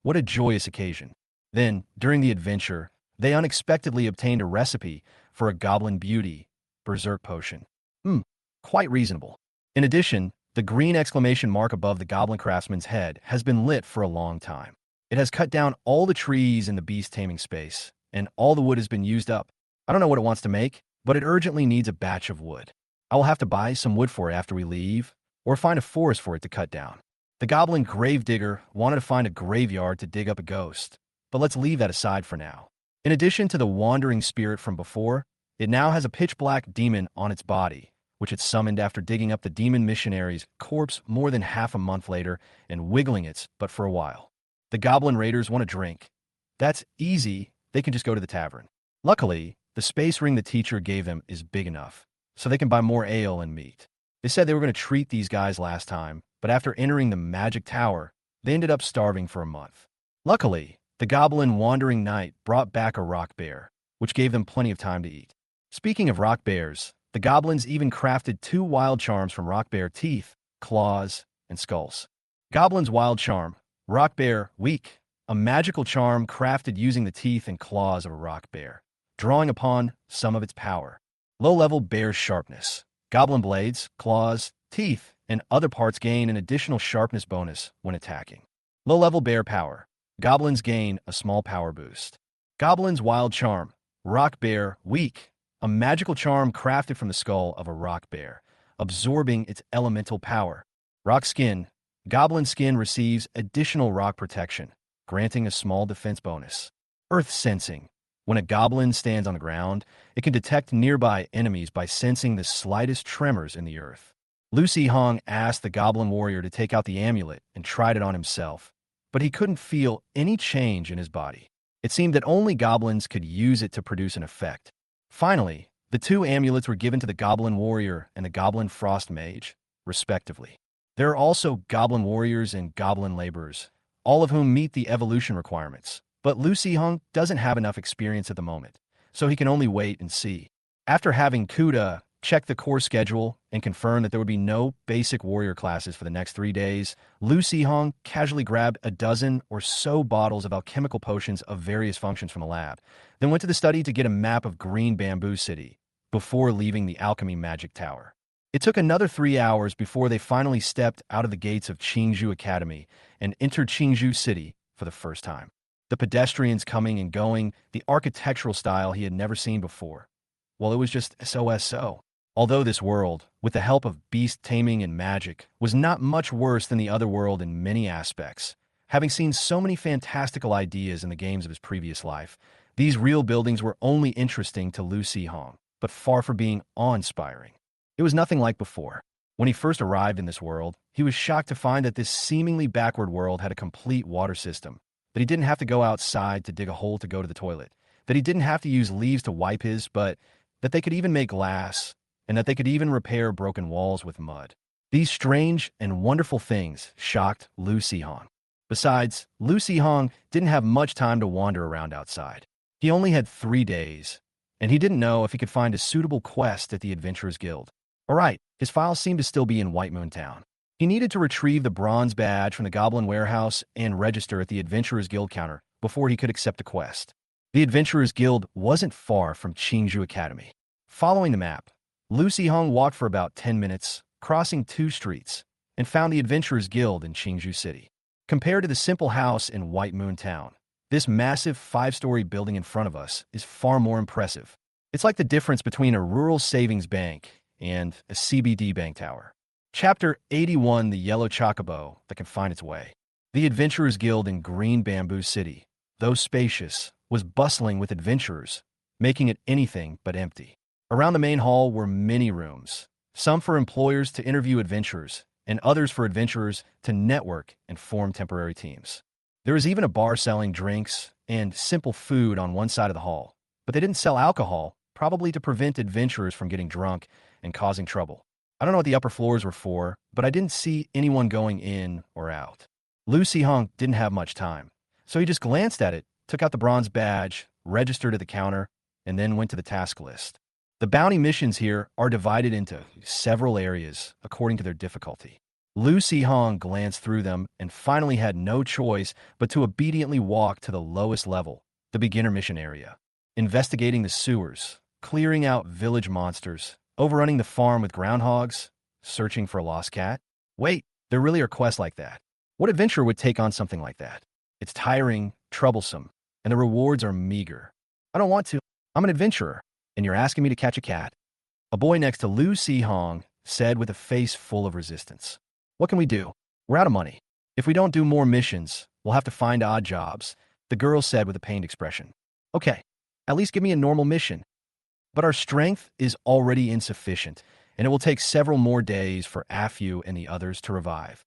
What a joyous occasion. Then, during the adventure, they unexpectedly obtained a recipe for a Goblin Beauty Berserk Potion. Quite reasonable. In addition, the green exclamation mark above the Goblin Craftsman's head has been lit for a long time. It has cut down all the trees in the beast taming space, and all the wood has been used up. I don't know what it wants to make, but it urgently needs a batch of wood. I will have to buy some wood for it after we leave, or find a forest for it to cut down. The Goblin Gravedigger wanted to find a graveyard to dig up a ghost, but let's leave that aside for now. In addition to the wandering spirit from before, it now has a pitch-black demon on its body, which it summoned after digging up the demon missionary's corpse more than half a month later and wiggling its butt for a while. The Goblin Raiders want a drink. That's easy, they can just go to the tavern. Luckily, the space ring the teacher gave them is big enough, so they can buy more ale and meat. They said they were going to treat these guys last time, but after entering the magic tower, they ended up starving for a month. Luckily, the Goblin Wandering Knight brought back a rock bear, which gave them plenty of time to eat. Speaking of rock bears, the goblins even crafted 2 wild charms from rock bear teeth, claws, and skulls. Goblin's wild charm, Rock Bear Weak, a magical charm crafted using the teeth and claws of a rock bear, drawing upon some of its power. Low-level bear sharpness. Goblin blades, claws, teeth, and other parts gain an additional sharpness bonus when attacking. Low-level bear power. Goblins gain a small power boost. Goblin's wild charm, Rock Bear Weak, a magical charm crafted from the skull of a rock bear, absorbing its elemental power. Rock Skin. Goblin Skin receives additional rock protection, granting a small defense bonus. Earth Sensing. When a goblin stands on the ground, it can detect nearby enemies by sensing the slightest tremors in the earth. Lucy Hong asked the Goblin Warrior to take out the amulet and tried it on himself, but he couldn't feel any change in his body. It seemed that only goblins could use it to produce an effect. Finally, the 2 amulets were given to the Goblin Warrior and the Goblin Frost Mage, respectively. There are also Goblin Warriors and Goblin Laborers, all of whom meet the evolution requirements, but Lucy Hong doesn't have enough experience at the moment, so he can only wait and see. After having Kuda check the course schedule and confirm that there would be no basic warrior classes for the next 3 days, Lucy Hong casually grabbed a dozen or so bottles of alchemical potions of various functions from the lab, then went to the study to get a map of Green Bamboo City before leaving the Alchemy Magic Tower. It took another 3 hours before they finally stepped out of the gates of Qingzhou Academy and entered Qingzhou City for the first time. The pedestrians coming and going, the architectural style he had never seen before. Well, it was just so. Although this world, with the help of beast taming and magic, was not much worse than the other world in many aspects, having seen so many fantastical ideas in the games of his previous life, these real buildings were only interesting to Lucy Hong, but far from being awe-inspiring. It was nothing like before. When he first arrived in this world, he was shocked to find that this seemingly backward world had a complete water system, that he didn't have to go outside to dig a hole to go to the toilet, that he didn't have to use leaves to wipe his, but that they could even make glass, and that they could even repair broken walls with mud. These strange and wonderful things shocked Lucy Hong. Besides, Lucy Hong didn't have much time to wander around outside. He only had 3 days, and he didn't know if he could find a suitable quest at the Adventurers Guild. All right, his files seemed to still be in White Moon Town. He needed to retrieve the bronze badge from the Goblin warehouse and register at the Adventurers Guild counter before he could accept the quest. The Adventurers Guild wasn't far from Qingzhou Academy. Following the map, Lucy Hong walked for about 10 minutes, crossing 2 streets, and found the Adventurers Guild in Qingzhou City. Compared to the simple house in White Moon Town, this massive 5-story building in front of us is far more impressive. It's like the difference between a rural savings bank and a CBD bank tower. Chapter 81, The Yellow Chocobo That Can Find Its Way. The Adventurers Guild in Green Bamboo City, though spacious, was bustling with adventurers, making it anything but empty. Around the main hall were many rooms, some for employers to interview adventurers, and others for adventurers to network and form temporary teams. There was even a bar selling drinks and simple food on one side of the hall, but they didn't sell alcohol, probably to prevent adventurers from getting drunk and causing trouble. I don't know what the upper floors were for, but I didn't see anyone going in or out. Lucy Hong didn't have much time, so he just glanced at it, took out the bronze badge, registered at the counter, and then went to the task list. The bounty missions here are divided into several areas according to their difficulty. Lucy Hong glanced through them and finally had no choice but to obediently walk to the lowest level, the beginner mission area. Investigating the sewers, clearing out village monsters, overrunning the farm with groundhogs, searching for a lost cat. Wait, there really are quests like that. What adventurer would take on something like that? It's tiring, troublesome, and the rewards are meager. I don't want to. I'm an adventurer, and you're asking me to catch a cat. A boy next to Lucy Hong said with a face full of resistance. What can we do? We're out of money. If we don't do more missions, we'll have to find odd jobs, the girl said with a pained expression. Okay, at least give me a normal mission. But our strength is already insufficient, and it will take several more days for Afu and the others to revive.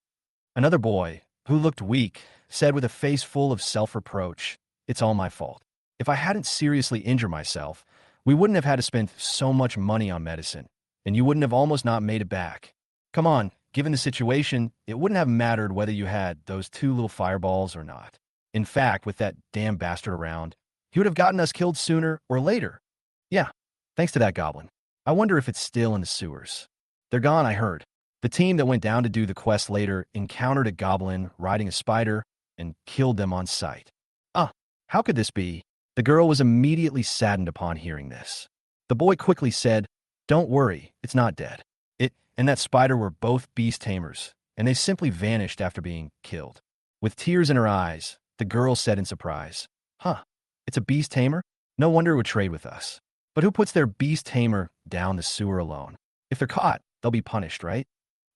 Another boy, who looked weak, said with a face full of self-reproach, It's all my fault. If I hadn't seriously injured myself, we wouldn't have had to spend so much money on medicine, and you wouldn't have almost not made it back. Come on, given the situation, it wouldn't have mattered whether you had those 2 little fireballs or not. In fact, with that damn bastard around, he would have gotten us killed sooner or later. Yeah, thanks to that goblin. I wonder if it's still in the sewers. They're gone, I heard. The team that went down to do the quest later encountered a goblin riding a spider and killed them on sight. How could this be? The girl was immediately saddened upon hearing this. The boy quickly said, Don't worry, it's not dead. It and that spider were both beast tamers, and they simply vanished after being killed. With tears in her eyes, the girl said in surprise, It's a beast tamer? No wonder it would trade with us. But who puts their beast tamer down the sewer alone? If they're caught, they'll be punished, right?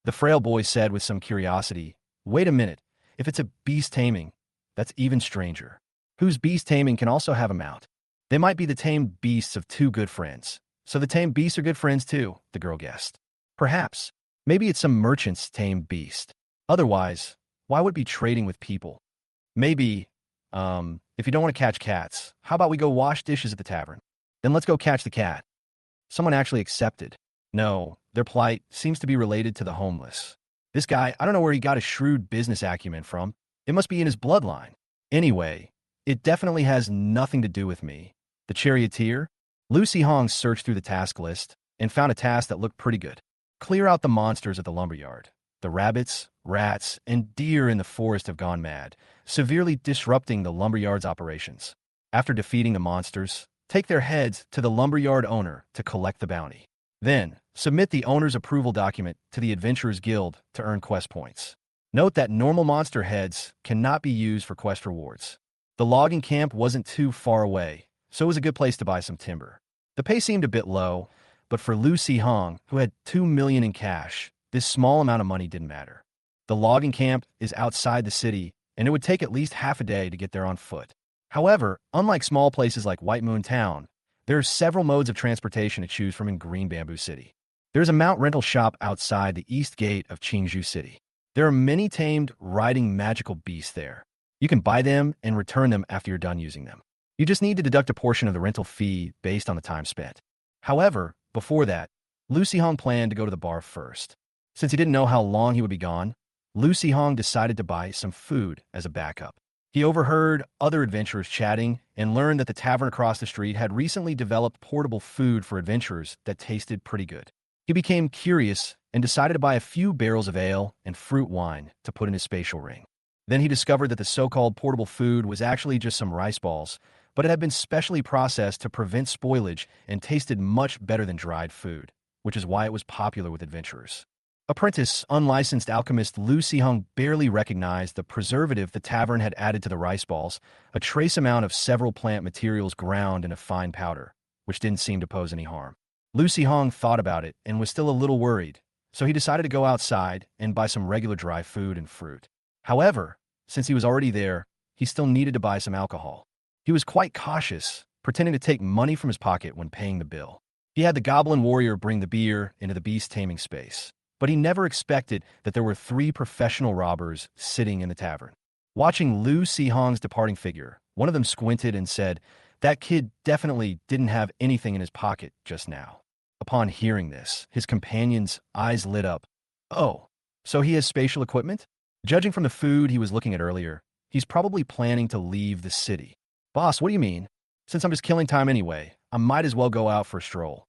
The frail boy said with some curiosity, Wait a minute, if it's a beast taming, that's even stranger. Whose beast taming can also have a mount? They might be the tamed beasts of 2 good friends. So the tamed beasts are good friends too, the girl guessed. Perhaps. Maybe it's some merchant's tamed beast. Otherwise, why would it be trading with people? Maybe, if you don't want to catch cats, how about we go wash dishes at the tavern? Then let's go catch the cat. Someone actually accepted. No, their plight seems to be related to the homeless. This guy, I don't know where he got a shrewd business acumen from. It must be in his bloodline. Anyway, it definitely has nothing to do with me. The charioteer? Lucy Hong searched through the task list and found a task that looked pretty good. Clear out the monsters at the lumberyard. The rabbits, rats, and deer in the forest have gone mad, severely disrupting the lumberyard's operations. After defeating the monsters, take their heads to the lumberyard owner to collect the bounty. Then, submit the owner's approval document to the Adventurers Guild to earn quest points. Note that normal monster heads cannot be used for quest rewards. The logging camp wasn't too far away, so it was a good place to buy some timber. The pay seemed a bit low, but for Lucy Hong, who had $2 million in cash, this small amount of money didn't matter. The logging camp is outside the city, and it would take at least half a day to get there on foot. However, unlike small places like White Moon Town, there are several modes of transportation to choose from in Green Bamboo City. There's a mount rental shop outside the east gate of Qingzhou City. There are many tamed riding magical beasts there. You can buy them and return them after you're done using them. You just need to deduct a portion of the rental fee based on the time spent. However, before that, Lucy Hong planned to go to the bar first. Since he didn't know how long he would be gone, Lucy Hong decided to buy some food as a backup. He overheard other adventurers chatting and learned that the tavern across the street had recently developed portable food for adventurers that tasted pretty good. He became curious and decided to buy a few barrels of ale and fruit wine to put in his spatial ring. Then he discovered that the so-called portable food was actually just some rice balls, but it had been specially processed to prevent spoilage and tasted much better than dried food, which is why it was popular with adventurers. Apprentice, unlicensed alchemist Lu Sihong barely recognized the preservative the tavern had added to the rice balls, a trace amount of several plant materials ground in a fine powder, which didn't seem to pose any harm. Lu Sihong thought about it and was still a little worried, so he decided to go outside and buy some regular dry food and fruit. However, since he was already there, he still needed to buy some alcohol. He was quite cautious, pretending to take money from his pocket when paying the bill. He had the Goblin warrior bring the beer into the beast taming space, but he never expected that there were 3 professional robbers sitting in the tavern. Watching Lu Sihong's departing figure, one of them squinted and said, "That kid definitely didn't have anything in his pocket just now." Upon hearing this, his companion's eyes lit up. "Oh, so he has spatial equipment?" Judging from the food he was looking at earlier, he's probably planning to leave the city. "Boss, what do you mean? Since I'm just killing time anyway, I might as well go out for a stroll."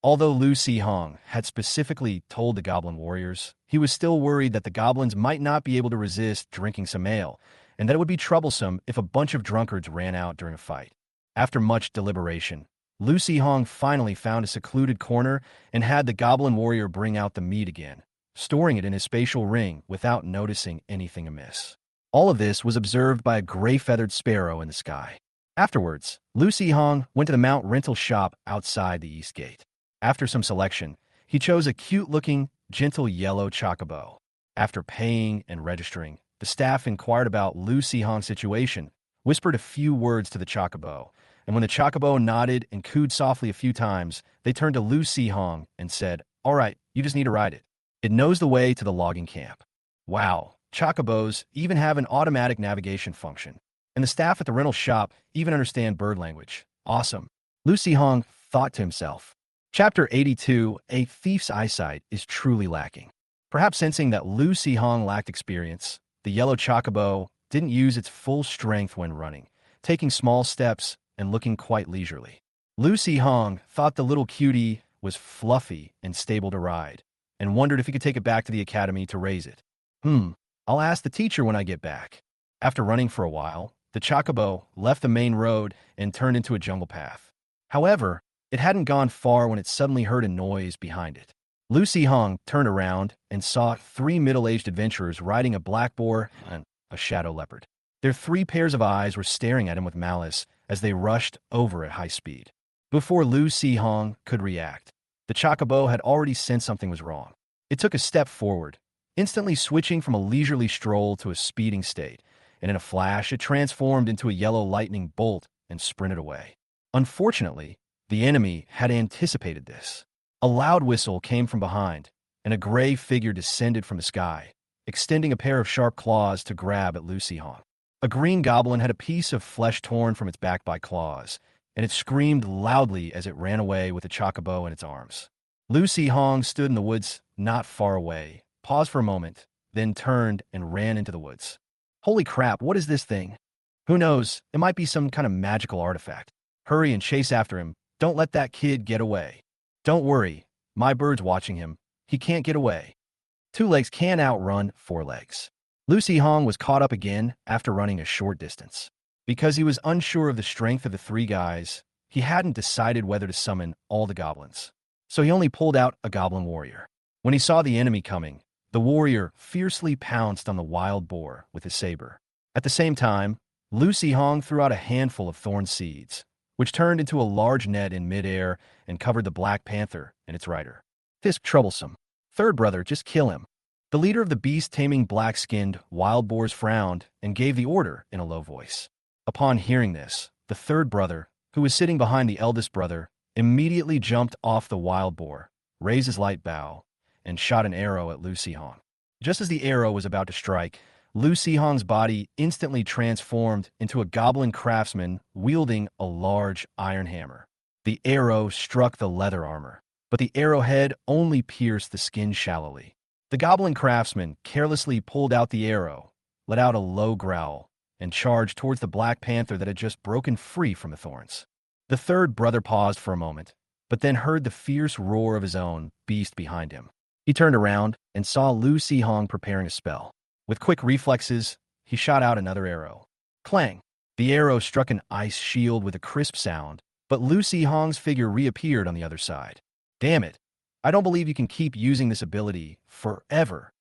Although Lu Sihong had specifically told the Goblin warriors, he was still worried that the goblins might not be able to resist drinking some ale, and that it would be troublesome if a bunch of drunkards ran out during a fight. After much deliberation, Lu Sihong finally found a secluded corner and had the Goblin warrior bring out the meat again, storing it in his spatial ring without noticing anything amiss. All of this was observed by a gray-feathered sparrow in the sky. Afterwards, Lu Sihong went to the mount rental shop outside the east gate. After some selection, he chose a cute-looking, gentle yellow chocobo. After paying and registering, the staff inquired about Lu Sihong's situation, whispered a few words to the chocobo, and when the chocobo nodded and cooed softly a few times, they turned to Lu Sihong and said, "All right, you just need to ride it. It knows the way to the logging camp." Wow, chocobos even have an automatic navigation function, and the staff at the rental shop even understand bird language. Awesome. Lu Sihong thought to himself. Chapter 82, A Thief's Eyesight is truly lacking. Perhaps sensing that Lu Sihong lacked experience, the yellow chocobo didn't use its full strength when running, taking small steps and looking quite leisurely. Lu Sihong thought the little cutie was fluffy and stable to ride, and wondered if he could take it back to the academy to raise it. I'll ask the teacher when I get back. After running for a while, the chocobo left the main road and turned into a jungle path. However, it hadn't gone far when it suddenly heard a noise behind it. Lu Sihong turned around and saw 3 middle-aged adventurers riding a black boar and a shadow leopard. Their 3 pairs of eyes were staring at him with malice as they rushed over at high speed. Before Lu Sihong could react, the chocobo had already sensed something was wrong. It took a step forward, instantly switching from a leisurely stroll to a speeding state, and in a flash it transformed into a yellow lightning bolt and sprinted away. Unfortunately, the enemy had anticipated this. A loud whistle came from behind, and a gray figure descended from the sky, extending a pair of sharp claws to grab at Lu Sihong. A green goblin had a piece of flesh torn from its back by claws, and it screamed loudly as it ran away with the chocobo in its arms. Lu Sihong stood in the woods not far away, paused for a moment, then turned and ran into the woods. Holy crap, what is this thing? Who knows, it might be some kind of magical artifact. Hurry and chase after him. Don't let that kid get away. Don't worry, my bird's watching him. He can't get away. 2 legs can outrun 4 legs. Lu Sihong was caught up again after running a short distance. Because he was unsure of the strength of the 3 guys, he hadn't decided whether to summon all the goblins. So he only pulled out a goblin warrior. When he saw the enemy coming, the warrior fiercely pounced on the wild boar with his saber. At the same time, Lu Sihong threw out a handful of thorn seeds, which turned into a large net in midair and covered the Black Panther and its rider. This troublesome. Third brother, just kill him. The leader of the beast-taming black-skinned wild boars frowned and gave the order in a low voice. Upon hearing this, the third brother, who was sitting behind the eldest brother, immediately jumped off the wild boar, raised his light bow, and shot an arrow at Lu Sihong. Just as the arrow was about to strike, Lu Sihong's body instantly transformed into a goblin craftsman wielding a large iron hammer. The arrow struck the leather armor, but the arrowhead only pierced the skin shallowly. The goblin craftsman carelessly pulled out the arrow, let out a low growl, and charged towards the Black Panther that had just broken free from the thorns. The third brother paused for a moment, but then heard the fierce roar of his own beast behind him. He turned around and saw Lu Sihong preparing a spell. With quick reflexes, he shot out another arrow. Clang! The arrow struck an ice shield with a crisp sound, but Lu Sihong's figure reappeared on the other side. Damn it! I don't believe you can keep using this ability forever.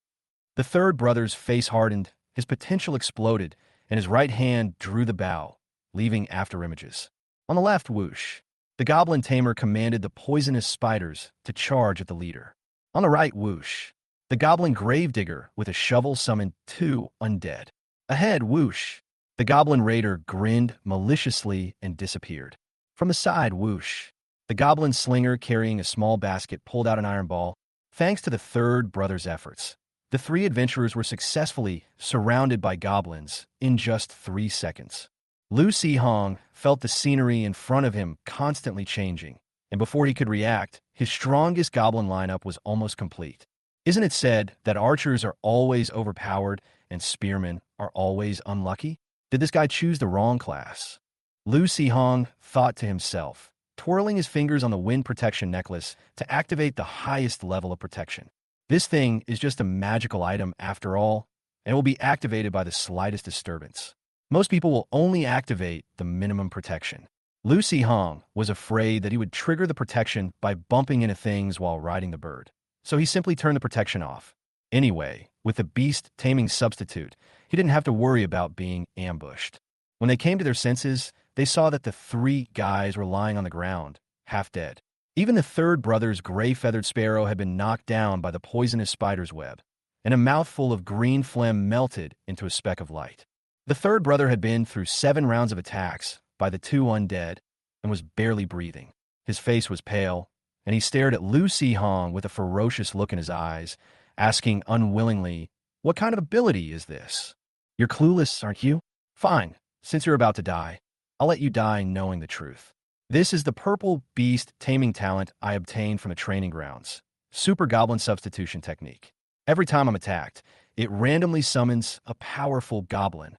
The third brother's face hardened, his potential exploded, and his right hand drew the bow, leaving after images. On the left, whoosh. The goblin tamer commanded the poisonous spiders to charge at the leader. On the right, whoosh. The goblin gravedigger with a shovel summoned 2 undead. Ahead, whoosh. The goblin raider grinned maliciously and disappeared. From the side, whoosh. The goblin slinger carrying a small basket pulled out an iron ball. Thanks to the third brother's efforts, the 3 adventurers were successfully surrounded by goblins in just 3 seconds. Lu Sihong felt the scenery in front of him constantly changing, and before he could react, his strongest goblin lineup was almost complete. Isn't it said that archers are always overpowered and spearmen are always unlucky? Did this guy choose the wrong class? Lu Sihong thought to himself, twirling his fingers on the wind protection necklace to activate the highest level of protection. This thing is just a magical item after all, and it will be activated by the slightest disturbance. Most people will only activate the minimum protection. Lu Sihong was afraid that he would trigger the protection by bumping into things while riding the bird, so he simply turned the protection off. Anyway, with the beast taming substitute, he didn't have to worry about being ambushed. When they came to their senses, they saw that the 3 guys were lying on the ground, half dead. Even the third brother's gray-feathered sparrow had been knocked down by the poisonous spider's web, and a mouthful of green phlegm melted into a speck of light. The third brother had been through 7 rounds of attacks by the 2 undead and was barely breathing. His face was pale, and he stared at Lu Sihong with a ferocious look in his eyes, asking unwillingly, "What kind of ability is this? You're clueless, aren't you? Fine, since you're about to die, I'll let you die knowing the truth. This is the purple beast taming talent I obtained from the training grounds. Super Goblin substitution technique. Every time I'm attacked, it randomly summons a powerful goblin."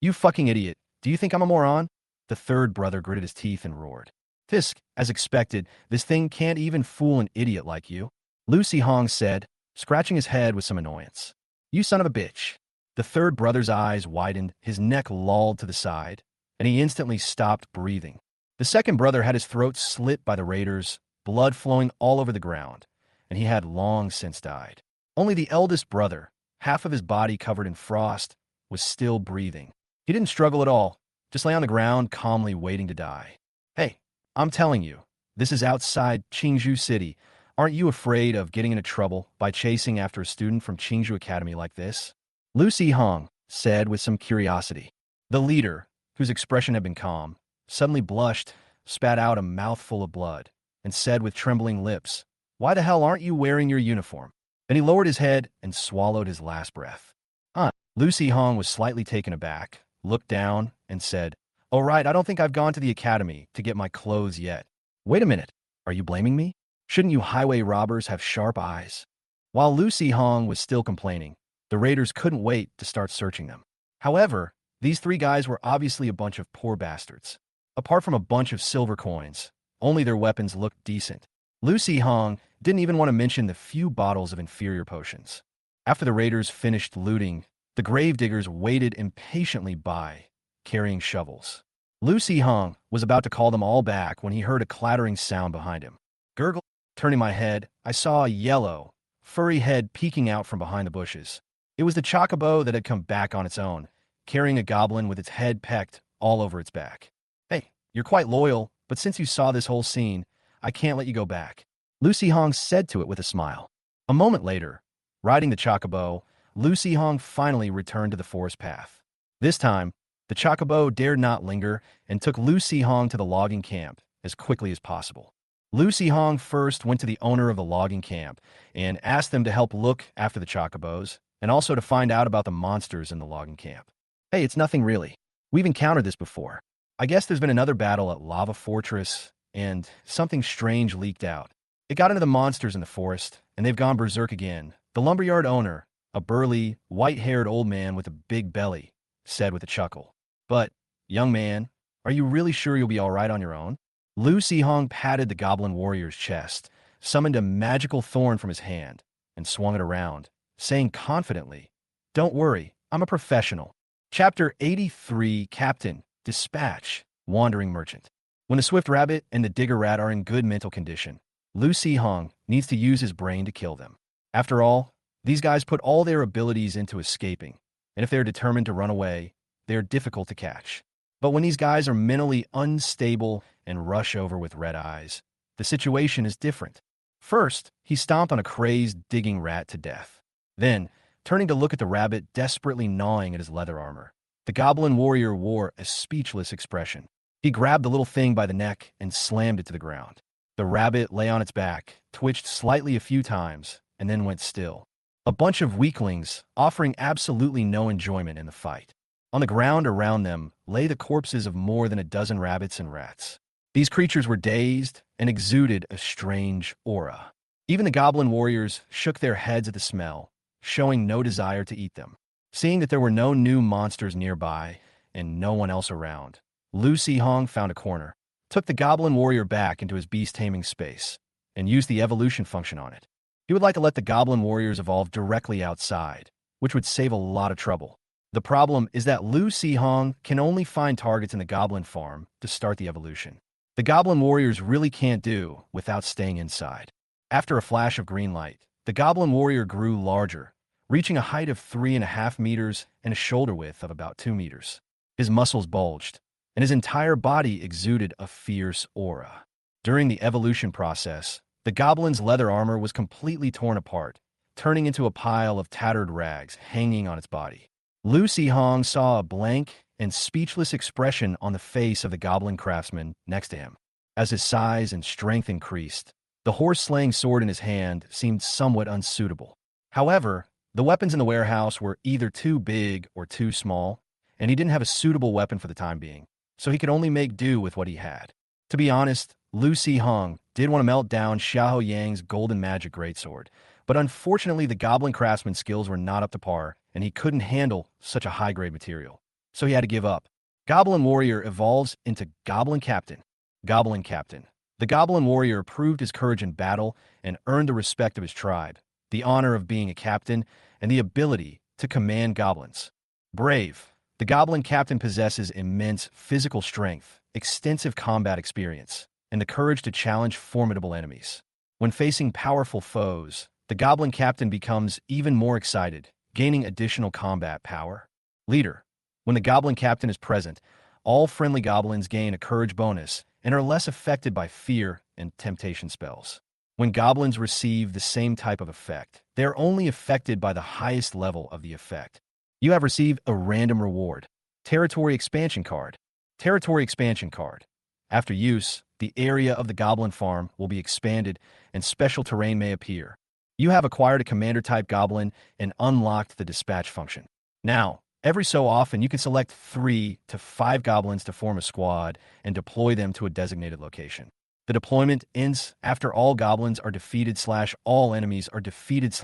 "You fucking idiot. Do you think I'm a moron?" The third brother gritted his teeth and roared. "Fisk, as expected, this thing can't even fool an idiot like you," Lu Sihong said, scratching his head with some annoyance. "You son of a bitch." The third brother's eyes widened, his neck lolled to the side, and he instantly stopped breathing. The second brother had his throat slit by the raiders, blood flowing all over the ground, and he had long since died. Only the eldest brother, half of his body covered in frost, was still breathing. He didn't struggle at all, just lay on the ground calmly waiting to die. "Hey, I'm telling you, this is outside Qingzhou City. Aren't you afraid of getting into trouble by chasing after a student from Qingzhou Academy like this?" Lu Sihong said with some curiosity. The leader, whose expression had been calm, suddenly blushed, spat out a mouthful of blood, and said with trembling lips, "Why the hell aren't you wearing your uniform?" Then he lowered his head and swallowed his last breath. Lu Sihong was slightly taken aback, looked down, and said, "Oh right, I don't think I've gone to the academy to get my clothes yet." "Wait a minute, are you blaming me? Shouldn't you highway robbers have sharp eyes?" While Lu Sihong was still complaining, the raiders couldn't wait to start searching them. However, these 3 guys were obviously a bunch of poor bastards. Apart from a bunch of silver coins, only their weapons looked decent. Lu Sihong didn't even want to mention the few bottles of inferior potions. After the raiders finished looting, the gravediggers waited impatiently by, carrying shovels. Lu Sihong was about to call them all back when he heard a clattering sound behind him. Gurgle. Turning my head, I saw a yellow, furry head peeking out from behind the bushes. It was the chocobo that had come back on its own, carrying a goblin with its head pecked all over its back. "Hey, you're quite loyal, but since you saw this whole scene, I can't let you go back," Lu Sihong said to it with a smile. A moment later, riding the chocobo, Lu Sihong finally returned to the forest path. This time, the chocobo dared not linger and took Lu Sihong to the logging camp as quickly as possible. Lu Sihong first went to the owner of the logging camp and asked them to help look after the chocobos and also to find out about the monsters in the logging camp. "Hey, it's nothing really. We've encountered this before. I guess there's been another battle at Lava Fortress, and something strange leaked out. It got into the monsters in the forest, and they've gone berserk again," the lumberyard owner, a burly, white-haired old man with a big belly, said with a chuckle. "But, young man, are you really sure you'll be all right on your own?" Lu Sihong patted the goblin warrior's chest, summoned a magical thorn from his hand, and swung it around, saying confidently, "Don't worry, I'm a professional." Chapter 83, Captain, Dispatch, Wandering Merchant. When the Swift Rabbit and the Digger Rat are in good mental condition, Lu Sihong needs to use his brain to kill them. After all, these guys put all their abilities into escaping, and if they're determined to run away, they're difficult to catch. But when these guys are mentally unstable and rush over with red eyes, the situation is different. First, he stomped on a crazed digging rat to death. Then, turning to look at the rabbit desperately gnawing at his leather armor, the goblin warrior wore a speechless expression. He grabbed the little thing by the neck and slammed it to the ground. The rabbit lay on its back, twitched slightly a few times, and then went still. A bunch of weaklings, offering absolutely no enjoyment in the fight. On the ground around them lay the corpses of more than a dozen rabbits and rats. These creatures were dazed and exuded a strange aura. Even the goblin warriors shook their heads at the smell, showing no desire to eat them. Seeing that there were no new monsters nearby and no one else around, Lu Sihong found a corner, took the goblin warrior back into his beast-taming space, and used the evolution function on it. He would like to let the goblin warriors evolve directly outside, which would save a lot of trouble. The problem is that Lu Sihong can only find targets in the goblin farm to start the evolution. The goblin warriors really can't do without staying inside. After a flash of green light, the goblin warrior grew larger, reaching a height of 3.5 meters and a shoulder width of about 2 meters. His muscles bulged, and his entire body exuded a fierce aura. During the evolution process, the goblin's leather armor was completely torn apart, turning into a pile of tattered rags hanging on its body. Lu Sihong saw a blank and speechless expression on the face of the goblin craftsman next to him. As his size and strength increased, the horse-slaying sword in his hand seemed somewhat unsuitable. However, the weapons in the warehouse were either too big or too small, and he didn't have a suitable weapon for the time being, so he could only make do with what he had. To be honest, Lu Sihong did want to melt down Xiahou Yang's golden magic greatsword, but unfortunately the goblin craftsman's skills were not up to par, and he couldn't handle such a high-grade material, so he had to give up. Goblin Warrior evolves into Goblin Captain. Goblin Captain. The Goblin Warrior proved his courage in battle and earned the respect of his tribe, the honor of being a captain, and the ability to command goblins. Brave. The Goblin Captain possesses immense physical strength, extensive combat experience, and the courage to challenge formidable enemies. When facing powerful foes, the Goblin Captain becomes even more excited, gaining additional combat power. Leader. When the Goblin Captain is present, all friendly goblins gain a courage bonus and are less affected by fear and temptation spells. When goblins receive the same type of effect, they are only affected by the highest level of the effect. You have received a random reward. Territory Expansion Card. Territory Expansion Card. After use, the area of the goblin farm will be expanded and special terrain may appear. You have acquired a commander-type goblin and unlocked the dispatch function. Now, every so often, you can select 3 to 5 goblins to form a squad and deploy them to a designated location. The deployment ends after all goblins are defeated / all enemies are defeated /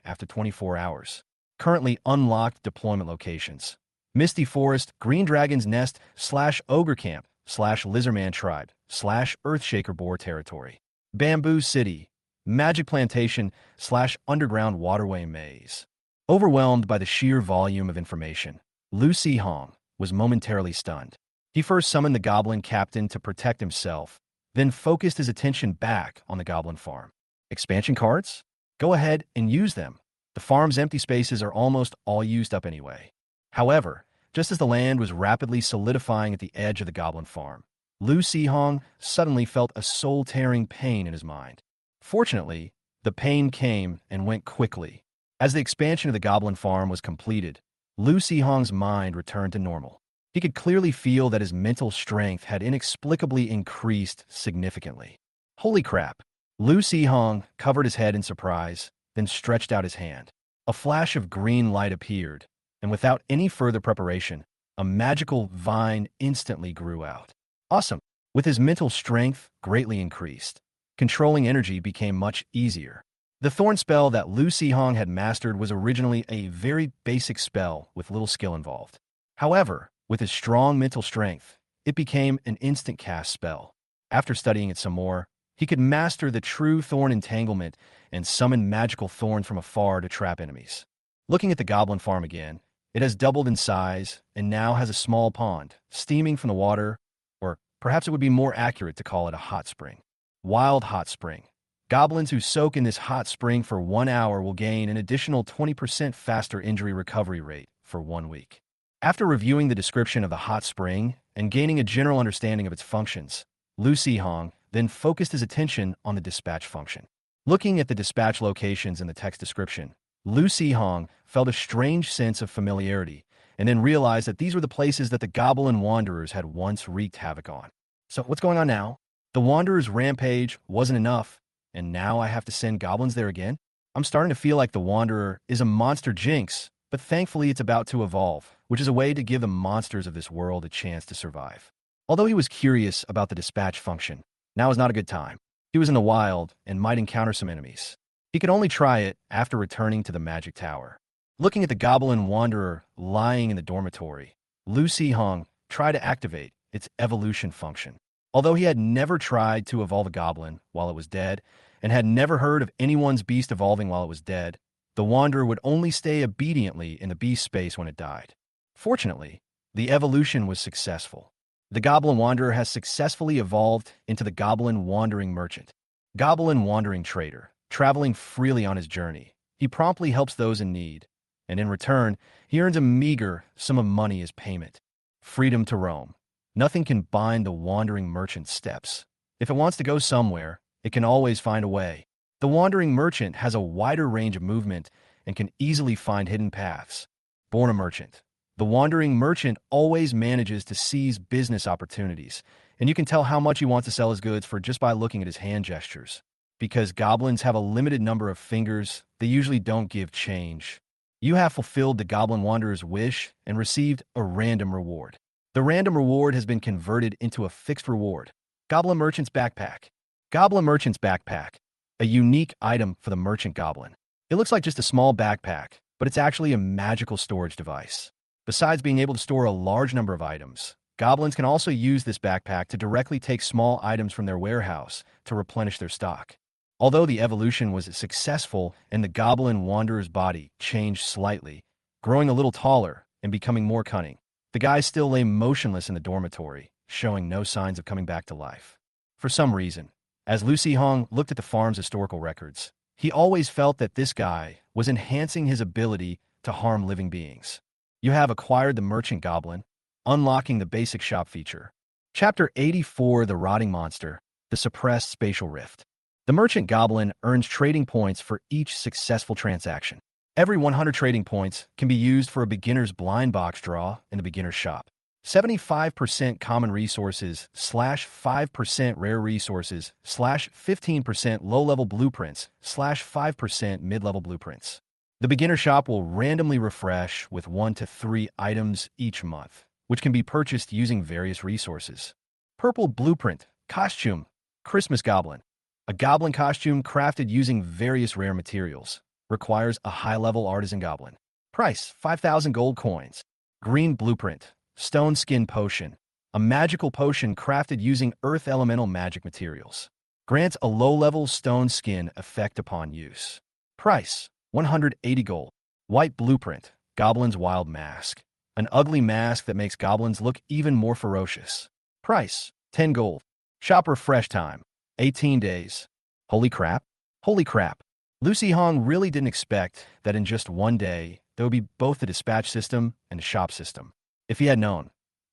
after 24 hours. Currently unlocked deployment locations: Misty Forest, Green Dragon's Nest / Ogre Camp / Lizardman Tribe / Earthshaker Boar Territory, Bamboo City, Magic Plantation / Underground Waterway Maze. Overwhelmed by the sheer volume of information, Lu Sihong was momentarily stunned. He first summoned the Goblin Captain to protect himself, then focused his attention back on the Goblin Farm. Expansion cards? Go ahead and use them. The farm's empty spaces are almost all used up anyway. However, just as the land was rapidly solidifying at the edge of the Goblin Farm, Lu Sihong suddenly felt a soul-tearing pain in his mind. Fortunately, the pain came and went quickly. As the expansion of the Goblin Farm was completed, Lu Sihong's mind returned to normal. He could clearly feel that his mental strength had inexplicably increased significantly. Holy crap! Lu Sihong covered his head in surprise, then stretched out his hand. A flash of green light appeared, and without any further preparation, a magical vine instantly grew out. Awesome! With his mental strength greatly increased, controlling energy became much easier. The thorn spell that Lu Sihong had mastered was originally a very basic spell with little skill involved. However, with his strong mental strength, it became an instant cast spell. After studying it some more, he could master the true thorn entanglement and summon magical thorns from afar to trap enemies. Looking at the goblin farm again, it has doubled in size and now has a small pond, steaming from the water, or perhaps it would be more accurate to call it a hot spring. Wild hot spring. Goblins who soak in this hot spring for 1 hour will gain an additional 20% faster injury recovery rate for 1 week. After reviewing the description of the hot spring and gaining a general understanding of its functions, Lu Hong then focused his attention on the dispatch function. Looking at the dispatch locations in the text description, Lu Hong felt a strange sense of familiarity and then realized that these were the places that the Goblin Wanderers had once wreaked havoc on. So what's going on now? The Wanderers' rampage wasn't enough, and now I have to send goblins there again? I'm starting to feel like the Wanderer is a monster jinx, but thankfully it's about to evolve, which is a way to give the monsters of this world a chance to survive. Although he was curious about the dispatch function, now is not a good time. He was in the wild and might encounter some enemies. He could only try it after returning to the magic tower. Looking at the Goblin Wanderer lying in the dormitory, Lu Hong tried to activate its evolution function. Although he had never tried to evolve a goblin while it was dead, and had never heard of anyone's beast evolving while it was dead, the Wanderer would only stay obediently in the beast space when it died. Fortunately, the evolution was successful. The Goblin Wanderer has successfully evolved into the Goblin Wandering Merchant. Goblin Wandering Trader, traveling freely on his journey, he promptly helps those in need, and in return, he earns a meager sum of money as payment. Freedom to roam. Nothing can bind the Wandering Merchant's steps. If it wants to go somewhere, it can always find a way. The Wandering Merchant has a wider range of movement and can easily find hidden paths. Born a merchant. The Wandering Merchant always manages to seize business opportunities, and you can tell how much he wants to sell his goods for just by looking at his hand gestures. Because goblins have a limited number of fingers, they usually don't give change. You have fulfilled the Goblin Wanderer's wish and received a random reward. The random reward has been converted into a fixed reward. Goblin Merchant's Backpack. Goblin Merchant's Backpack. A unique item for the Merchant Goblin. It looks like just a small backpack, but it's actually a magical storage device. Besides being able to store a large number of items, goblins can also use this backpack to directly take small items from their warehouse to replenish their stock. Although the evolution was successful and the Goblin Wanderer's body changed slightly, growing a little taller and becoming more cunning, the guy still lay motionless in the dormitory, showing no signs of coming back to life. For some reason, as Lu Hong looked at the farm's historical records, he always felt that this guy was enhancing his ability to harm living beings. You have acquired the Merchant Goblin, unlocking the basic shop feature. Chapter 84, The Rotting Monster, The Suppressed Spatial Rift. The Merchant Goblin earns trading points for each successful transaction. Every 100 trading points can be used for a beginner's blind box draw in the beginner's shop. 75% common resources / 5% rare resources / 15% low-level blueprints / 5% mid-level blueprints. The beginner shop will randomly refresh with 1 to 3 items each month, which can be purchased using various resources. Purple Blueprint, Costume, Christmas Goblin. A goblin costume crafted using various rare materials. Requires a high-level artisan goblin. Price, 5,000 gold coins. Green Blueprint, Stone Skin Potion. A magical potion crafted using earth elemental magic materials. Grants a low-level stone skin effect upon use. Price, 180 gold. White Blueprint, Goblin's Wild Mask. An ugly mask that makes goblins look even more ferocious. Price, 10 gold. Shop refresh time, 18 days. Holy crap. Holy crap. Lu Hong really didn't expect that in just one day, there would be both the dispatch system and the shop system. If he had known,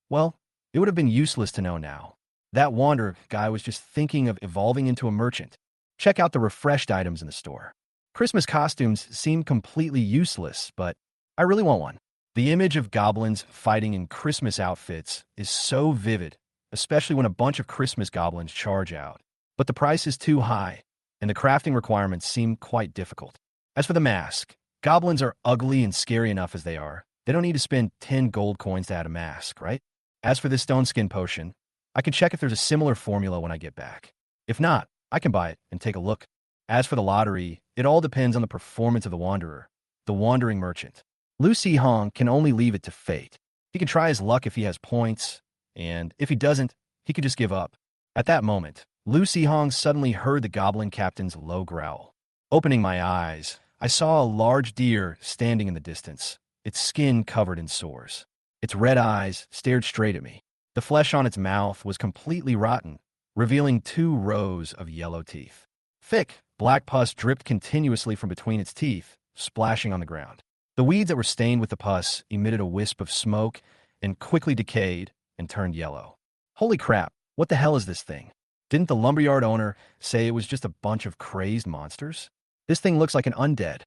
well, it would have been useless to know now. That Wanderer guy was just thinking of evolving into a merchant. Check out the refreshed items in the store. Christmas costumes seem completely useless, but I really want one. The image of goblins fighting in Christmas outfits is so vivid, especially when a bunch of Christmas goblins charge out. But the price is too high, and the crafting requirements seem quite difficult. As for the mask, goblins are ugly and scary enough as they are. They don't need to spend 10 gold coins to add a mask, right? As for this stone skin potion, I can check if there's a similar formula when I get back. If not, I can buy it and take a look. As for the lottery, it all depends on the performance of the Wanderer, the Wandering Merchant. Lu Hong can only leave it to fate. He can try his luck if he has points, and if he doesn't, he could just give up. At that moment, Lu Hong suddenly heard the goblin captain's low growl. Opening my eyes, I saw a large deer standing in the distance, its skin covered in sores. Its red eyes stared straight at me. The flesh on its mouth was completely rotten, revealing 2 rows of yellow teeth. Thick, black pus dripped continuously from between its teeth, splashing on the ground. The weeds that were stained with the pus emitted a wisp of smoke and quickly decayed and turned yellow. Holy crap, what the hell is this thing? Didn't the lumberyard owner say it was just a bunch of crazed monsters? This thing looks like an undead.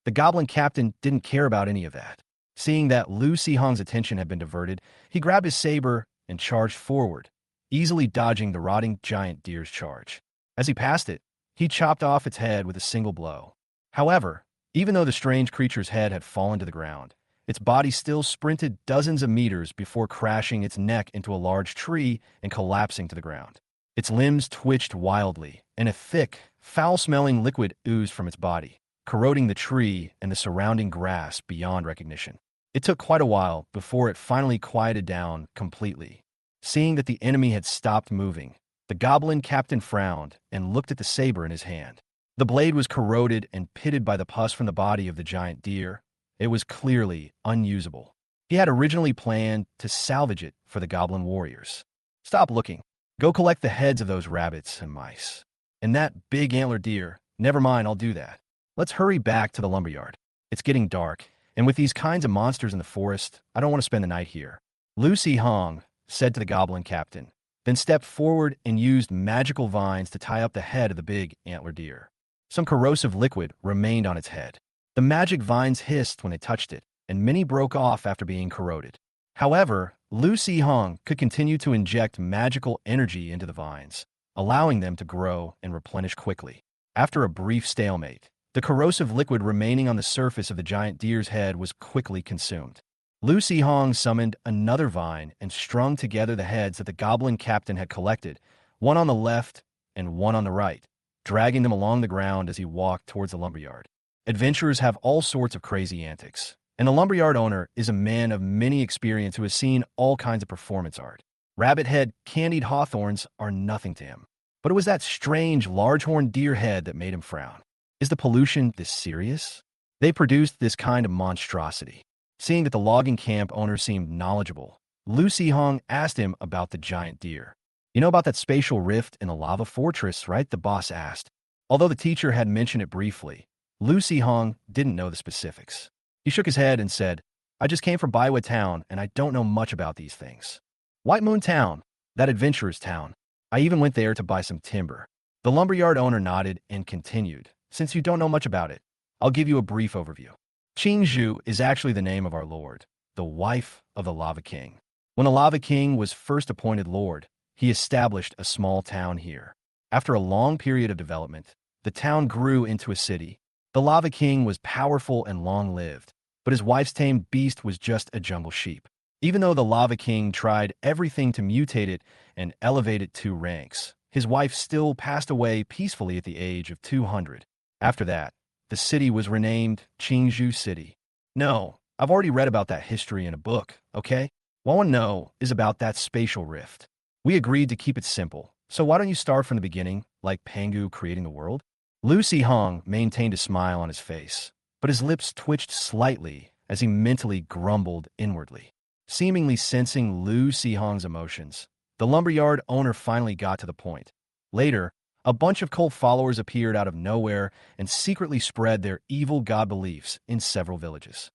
The goblin captain didn't care about any of that. Seeing that Lu Hong's attention had been diverted, he grabbed his saber and charged forward, easily dodging the rotting giant deer's charge. As he passed it, he chopped off its head with a single blow. However, even though the strange creature's head had fallen to the ground, its body still sprinted dozens of meters before crashing its neck into a large tree and collapsing to the ground. Its limbs twitched wildly, and a thick, foul-smelling liquid oozed from its body, corroding the tree and the surrounding grass beyond recognition. It took quite a while before it finally quieted down completely. Seeing that the enemy had stopped moving, the goblin captain frowned and looked at the saber in his hand. The blade was corroded and pitted by the pus from the body of the giant deer. It was clearly unusable. He had originally planned to salvage it for the goblin warriors. Stop looking. Go collect the heads of those rabbits and mice. And that big antler deer. Never mind, I'll do that. Let's hurry back to the lumberyard. It's getting dark, and with these kinds of monsters in the forest, I don't want to spend the night here. Lu Hong said to the goblin captain, then stepped forward and used magical vines to tie up the head of the big antler deer. Some corrosive liquid remained on its head. The magic vines hissed when they touched it, and many broke off after being corroded. However, Lu Hong could continue to inject magical energy into the vines, allowing them to grow and replenish quickly. After a brief stalemate, the corrosive liquid remaining on the surface of the giant deer's head was quickly consumed. Lu Hong summoned another vine and strung together the heads that the goblin captain had collected, one on the left and one on the right, dragging them along the ground as he walked towards the lumberyard. Adventurers have all sorts of crazy antics, and the lumberyard owner is a man of many experience who has seen all kinds of performance art. Rabbit-head candied hawthorns are nothing to him. But it was that strange large-horned deer head that made him frown. Is the pollution this serious? They produced this kind of monstrosity. Seeing that the logging camp owner seemed knowledgeable, Lu Hong asked him about the giant deer. You know about that spatial rift in the lava fortress, right? The boss asked. Although the teacher had mentioned it briefly, Lu Hong didn't know the specifics. He shook his head and said, I just came from Baiwa Town, and I don't know much about these things. White Moon Town, that adventurer's town. I even went there to buy some timber. The lumberyard owner nodded and continued. Since you don't know much about it, I'll give you a brief overview. Qingzhu is actually the name of our lord, the wife of the Lava King. When the Lava King was first appointed lord, he established a small town here. After a long period of development, the town grew into a city. The Lava King was powerful and long-lived, but his wife's tamed beast was just a jungle sheep. Even though the Lava King tried everything to mutate it and elevate it 2 ranks, his wife still passed away peacefully at the age of 200. After that, the city was renamed Qingzhu City. No, I've already read about that history in a book, okay? What I want to know is about that spatial rift. We agreed to keep it simple, so why don't you start from the beginning, like Pangu creating the world? Lu Hong maintained a smile on his face, but his lips twitched slightly as he mentally grumbled inwardly. Seemingly sensing Lu Hong's emotions, the lumberyard owner finally got to the point. Later, a bunch of cult followers appeared out of nowhere and secretly spread their evil god beliefs in several villages.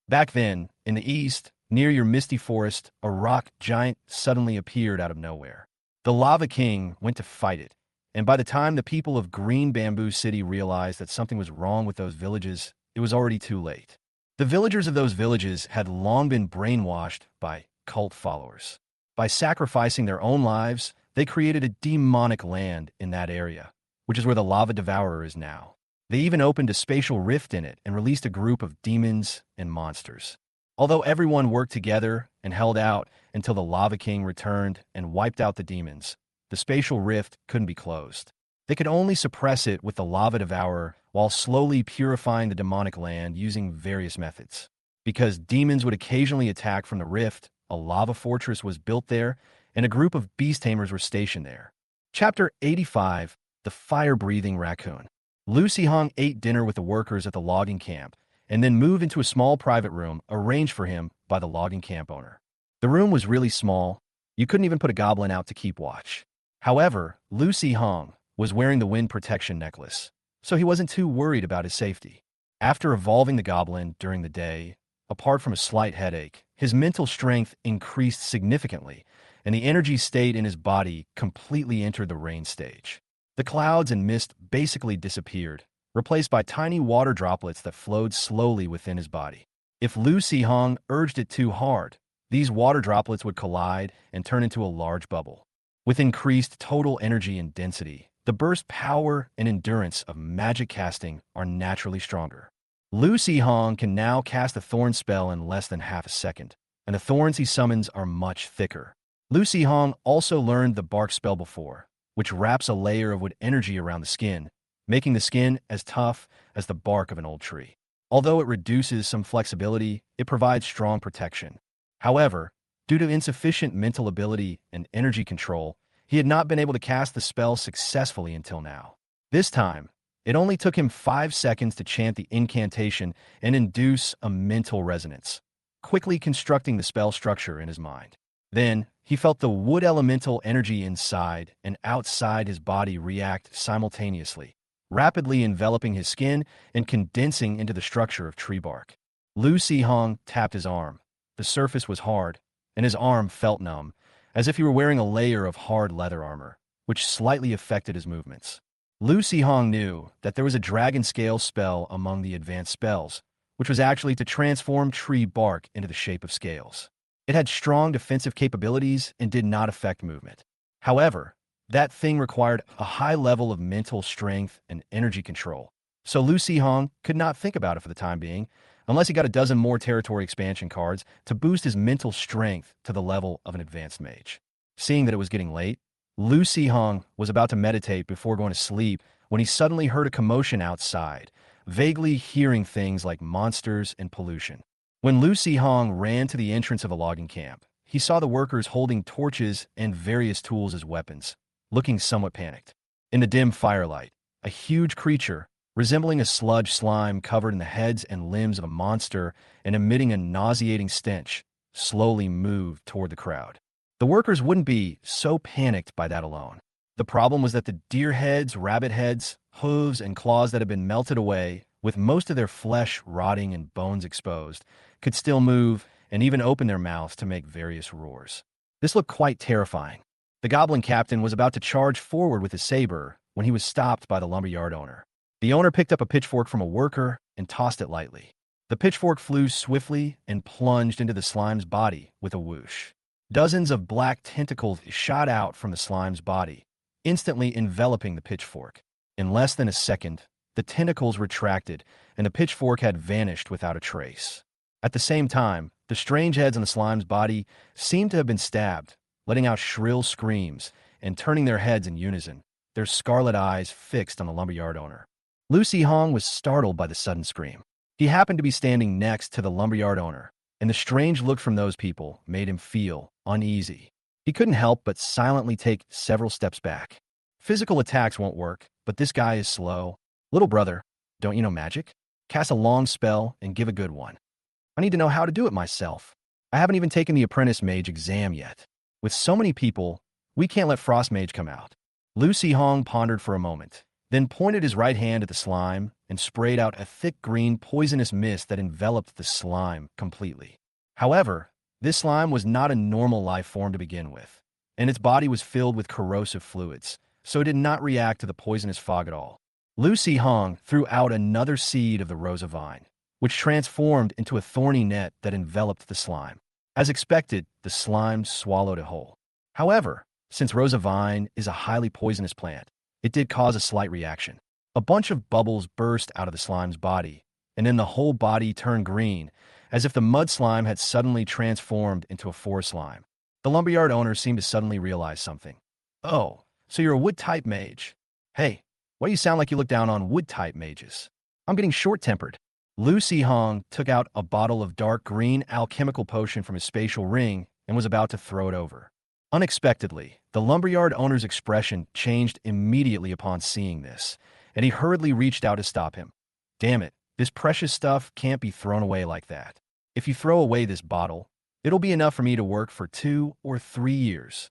Back then, in the east, near your misty forest, a rock giant suddenly appeared out of nowhere. The Lava King went to fight it, and by the time the people of Green Bamboo City realized that something was wrong with those villages, it was already too late. The villagers of those villages had long been brainwashed by cult followers. By sacrificing their own lives, they created a demonic land in that area, which is where the Lava Devourer is now. They even opened a spatial rift in it and released a group of demons and monsters. Although everyone worked together and held out until the Lava King returned and wiped out the demons, the spatial rift couldn't be closed. They could only suppress it with the Lava Devourer while slowly purifying the demonic land using various methods. Because demons would occasionally attack from the rift, a lava fortress was built there, and a group of beast tamers were stationed there. Chapter 85, The Fire-Breathing Raccoon. Lucy Hong ate dinner with the workers at the logging camp and then moved into a small private room arranged for him by the logging camp owner. The room was really small. You couldn't even put a goblin out to keep watch. However, Lucy Hong was wearing the wind protection necklace, so he wasn't too worried about his safety. After evolving the goblin during the day, apart from a slight headache, his mental strength increased significantly, and the energy state in his body completely entered the rain stage. The clouds and mist basically disappeared, replaced by tiny water droplets that flowed slowly within his body. If Lucy Hong urged it too hard, these water droplets would collide and turn into a large bubble. With increased total energy and density, the burst power and endurance of magic casting are naturally stronger. Lucy Hong can now cast a thorn spell in less than half a second, and the thorns he summons are much thicker. Lucy Hong also learned the bark spell before, which wraps a layer of wood energy around the skin, making the skin as tough as the bark of an old tree. Although it reduces some flexibility, it provides strong protection. However, due to insufficient mental ability and energy control, he had not been able to cast the spell successfully until now. This time, it only took him 5 seconds to chant the incantation and induce a mental resonance, quickly constructing the spell structure in his mind. Then, he felt the wood elemental energy inside and outside his body react simultaneously, rapidly enveloping his skin and condensing into the structure of tree bark. Lucy Hong tapped his arm. The surface was hard, and his arm felt numb, as if he were wearing a layer of hard leather armor, which slightly affected his movements. Lucy Hong knew that there was a dragon scale spell among the advanced spells, which was actually to transform tree bark into the shape of scales. It had strong defensive capabilities and did not affect movement. However, that thing required a high level of mental strength and energy control, so Lucy Hong could not think about it for the time being, unless he got a dozen more territory expansion cards to boost his mental strength to the level of an advanced mage. Seeing that it was getting late, Lucy Hong was about to meditate before going to sleep when he suddenly heard a commotion outside, vaguely hearing things like monsters and pollution. When Lucy Hong ran to the entrance of a logging camp, he saw the workers holding torches and various tools as weapons, looking somewhat panicked. In the dim firelight, a huge creature, resembling a sludge slime covered in the heads and limbs of a monster and emitting a nauseating stench, slowly moved toward the crowd. The workers wouldn't be so panicked by that alone. The problem was that the deer heads, rabbit heads, hooves, and claws that had been melted away, with most of their flesh rotting and bones exposed, could still move and even open their mouths to make various roars. This looked quite terrifying. The goblin captain was about to charge forward with his saber when he was stopped by the lumberyard owner. The owner picked up a pitchfork from a worker and tossed it lightly. The pitchfork flew swiftly and plunged into the slime's body with a whoosh. Dozens of black tentacles shot out from the slime's body, instantly enveloping the pitchfork. In less than a second, the tentacles retracted, and the pitchfork had vanished without a trace. At the same time, the strange heads on the slime's body seemed to have been stabbed, letting out shrill screams and turning their heads in unison, their scarlet eyes fixed on the lumberyard owner. Lucy Hong was startled by the sudden scream. He happened to be standing next to the lumberyard owner, and the strange look from those people made him feel uneasy. He couldn't help but silently take several steps back. Physical attacks won't work, but this guy is slow. Little brother, don't you know magic? Cast a long spell and give a good one. I need to know how to do it myself. I haven't even taken the apprentice mage exam yet. With so many people, we can't let Frost Mage come out. Lucy Hong pondered for a moment, then pointed his right hand at the slime and sprayed out a thick green poisonous mist that enveloped the slime completely. However, this slime was not a normal life form to begin with, and its body was filled with corrosive fluids, so it did not react to the poisonous fog at all. Lucy Hong threw out another seed of the Rosa Vine, which transformed into a thorny net that enveloped the slime. As expected, the slime swallowed it whole. However, since Rosa Vine is a highly poisonous plant, it did cause a slight reaction. A bunch of bubbles burst out of the slime's body, and then the whole body turned green, as if the mud slime had suddenly transformed into a forest slime. The lumberyard owner seemed to suddenly realize something. Oh, so you're a wood-type mage. Hey, why do you sound like you look down on wood-type mages? I'm getting short-tempered. Lucy Hong took out a bottle of dark green alchemical potion from his spatial ring and was about to throw it over. Unexpectedly, the lumberyard owner's expression changed immediately upon seeing this, and he hurriedly reached out to stop him. Damn it, this precious stuff can't be thrown away like that. If you throw away this bottle, it'll be enough for me to work for 2 or 3 years.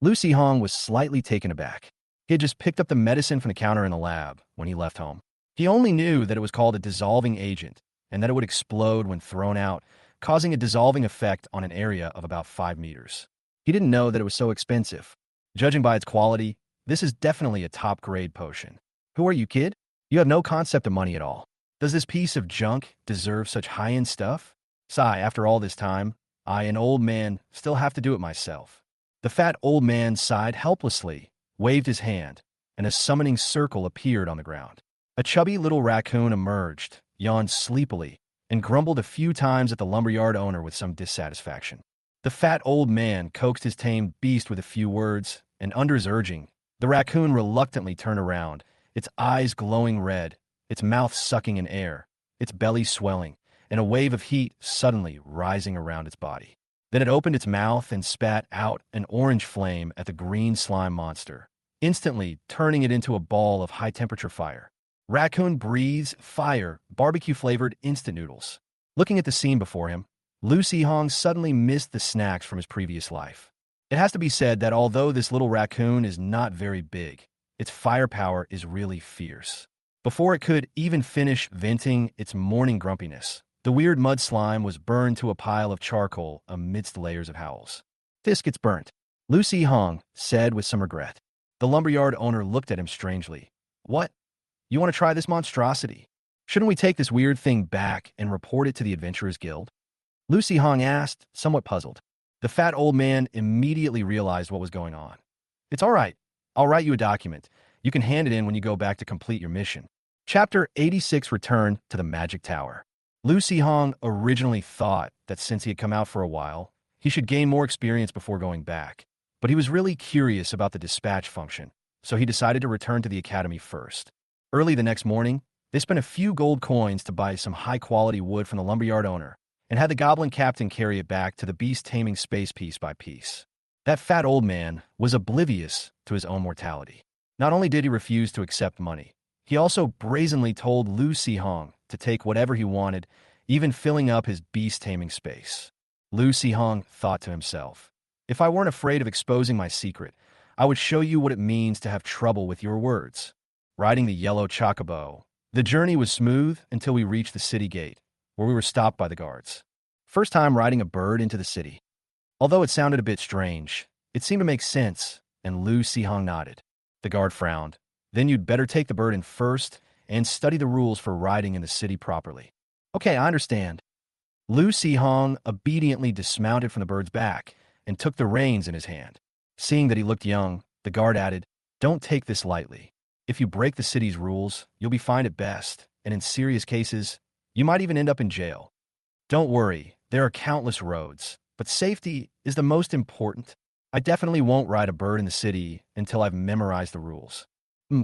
Lucy Hong was slightly taken aback. He had just picked up the medicine from the counter in the lab when he left home. He only knew that it was called a dissolving agent and that it would explode when thrown out, causing a dissolving effect on an area of about 5 meters. He didn't know that it was so expensive. Judging by its quality, this is definitely a top-grade potion. Who are you, kid? You have no concept of money at all. Does this piece of junk deserve such high-end stuff? Sigh, after all this time, I, an old man, still have to do it myself. The fat old man sighed helplessly, waved his hand, and a summoning circle appeared on the ground. A chubby little raccoon emerged, yawned sleepily, and grumbled a few times at the lumberyard owner with some dissatisfaction. The fat old man coaxed his tamed beast with a few words, and under his urging, the raccoon reluctantly turned around, its eyes glowing red, its mouth sucking in air, its belly swelling, and a wave of heat suddenly rising around its body. Then it opened its mouth and spat out an orange flame at the green slime monster, instantly turning it into a ball of high-temperature fire. Raccoon breathes fire, barbecue-flavored instant noodles. Looking at the scene before him, Lucy Hong suddenly missed the snacks from his previous life. It has to be said that although this little raccoon is not very big, its firepower is really fierce. Before it could even finish venting its morning grumpiness, the weird mud slime was burned to a pile of charcoal amidst layers of howls. This gets burnt, Lucy Hong said with some regret. The lumberyard owner looked at him strangely. What? You want to try this monstrosity? Shouldn't we take this weird thing back and report it to the Adventurers Guild? Lucy Hong asked, somewhat puzzled. The fat old man immediately realized what was going on. It's all right. I'll write you a document. You can hand it in when you go back to complete your mission. Chapter 86 Return to the Magic Tower. Lucy Hong originally thought that since he had come out for a while, he should gain more experience before going back. But he was really curious about the dispatch function, so he decided to return to the academy first. Early the next morning, they spent a few gold coins to buy some high-quality wood from the lumberyard owner, and had the goblin captain carry it back to the beast-taming space piece by piece. That fat old man was oblivious to his own mortality. Not only did he refuse to accept money, he also brazenly told Lucy Hong to take whatever he wanted, even filling up his beast-taming space. Lucy Hong thought to himself, if I weren't afraid of exposing my secret, I would show you what it means to have trouble with your words. Riding the yellow chocobo, the journey was smooth until we reached the city gate, where we were stopped by the guards. First time riding a bird into the city. Although it sounded a bit strange, it seemed to make sense, and Lucy Hong nodded. The guard frowned. Then you'd better take the bird in first and study the rules for riding in the city properly. Okay, I understand. Lucy Hong obediently dismounted from the bird's back and took the reins in his hand. Seeing that he looked young, the guard added, Don't take this lightly. If you break the city's rules, you'll be fined at best, and in serious cases, you might even end up in jail. Don't worry, there are countless roads, but safety is the most important. I definitely won't ride a bird in the city until I've memorized the rules.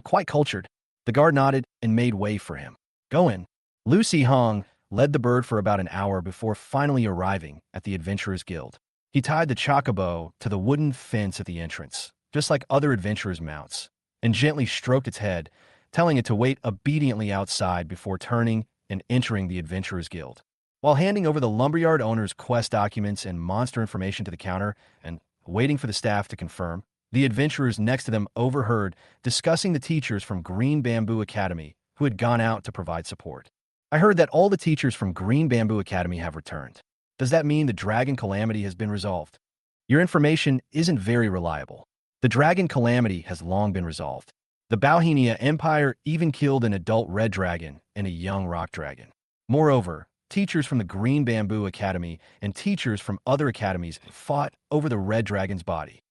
Quite cultured. The guard nodded and made way for him. Go in. Lucy Hong led the bird for about an hour before finally arriving at the Adventurers Guild. He tied the chocobo to the wooden fence at the entrance, just like other adventurers' mounts, and gently stroked its head, telling it to wait obediently outside before turning and entering the Adventurers Guild. While handing over the lumberyard owner's quest documents and monster information to the counter and waiting for the staff to confirm, the adventurers next to them overheard discussing the teachers from Green Bamboo Academy who had gone out to provide support. I heard that all the teachers from Green Bamboo Academy have returned. Does that mean the dragon calamity has been resolved? Your information isn't very reliable. The dragon calamity has long been resolved. The Bauhinia Empire even killed an adult red dragon and a young rock dragon. Moreover, teachers from the Green Bamboo Academy and teachers from other academies fought over the red dragon's body.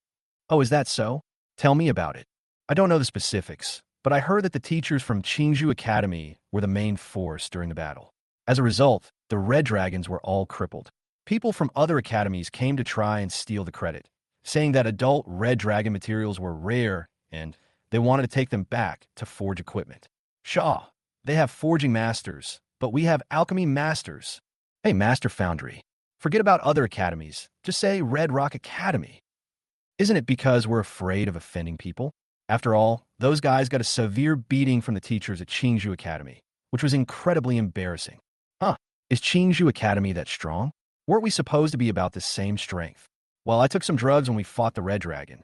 Oh, is that so? Tell me about it. I don't know the specifics, but I heard that the teachers from Qingzhou Academy were the main force during the battle. As a result, the red dragons were all crippled. People from other academies came to try and steal the credit, saying that adult red dragon materials were rare and they wanted to take them back to forge equipment. Shaw, they have forging masters, but we have alchemy masters. Hey, Master Foundry, forget about other academies. Just say Red Rock Academy. Isn't it because we're afraid of offending people? After all, those guys got a severe beating from the teachers at Qingzhou Academy, which was incredibly embarrassing. Huh, is Qingzhou Academy that strong? Weren't we supposed to be about the same strength? Well, I took some drugs when we fought the Red Dragon.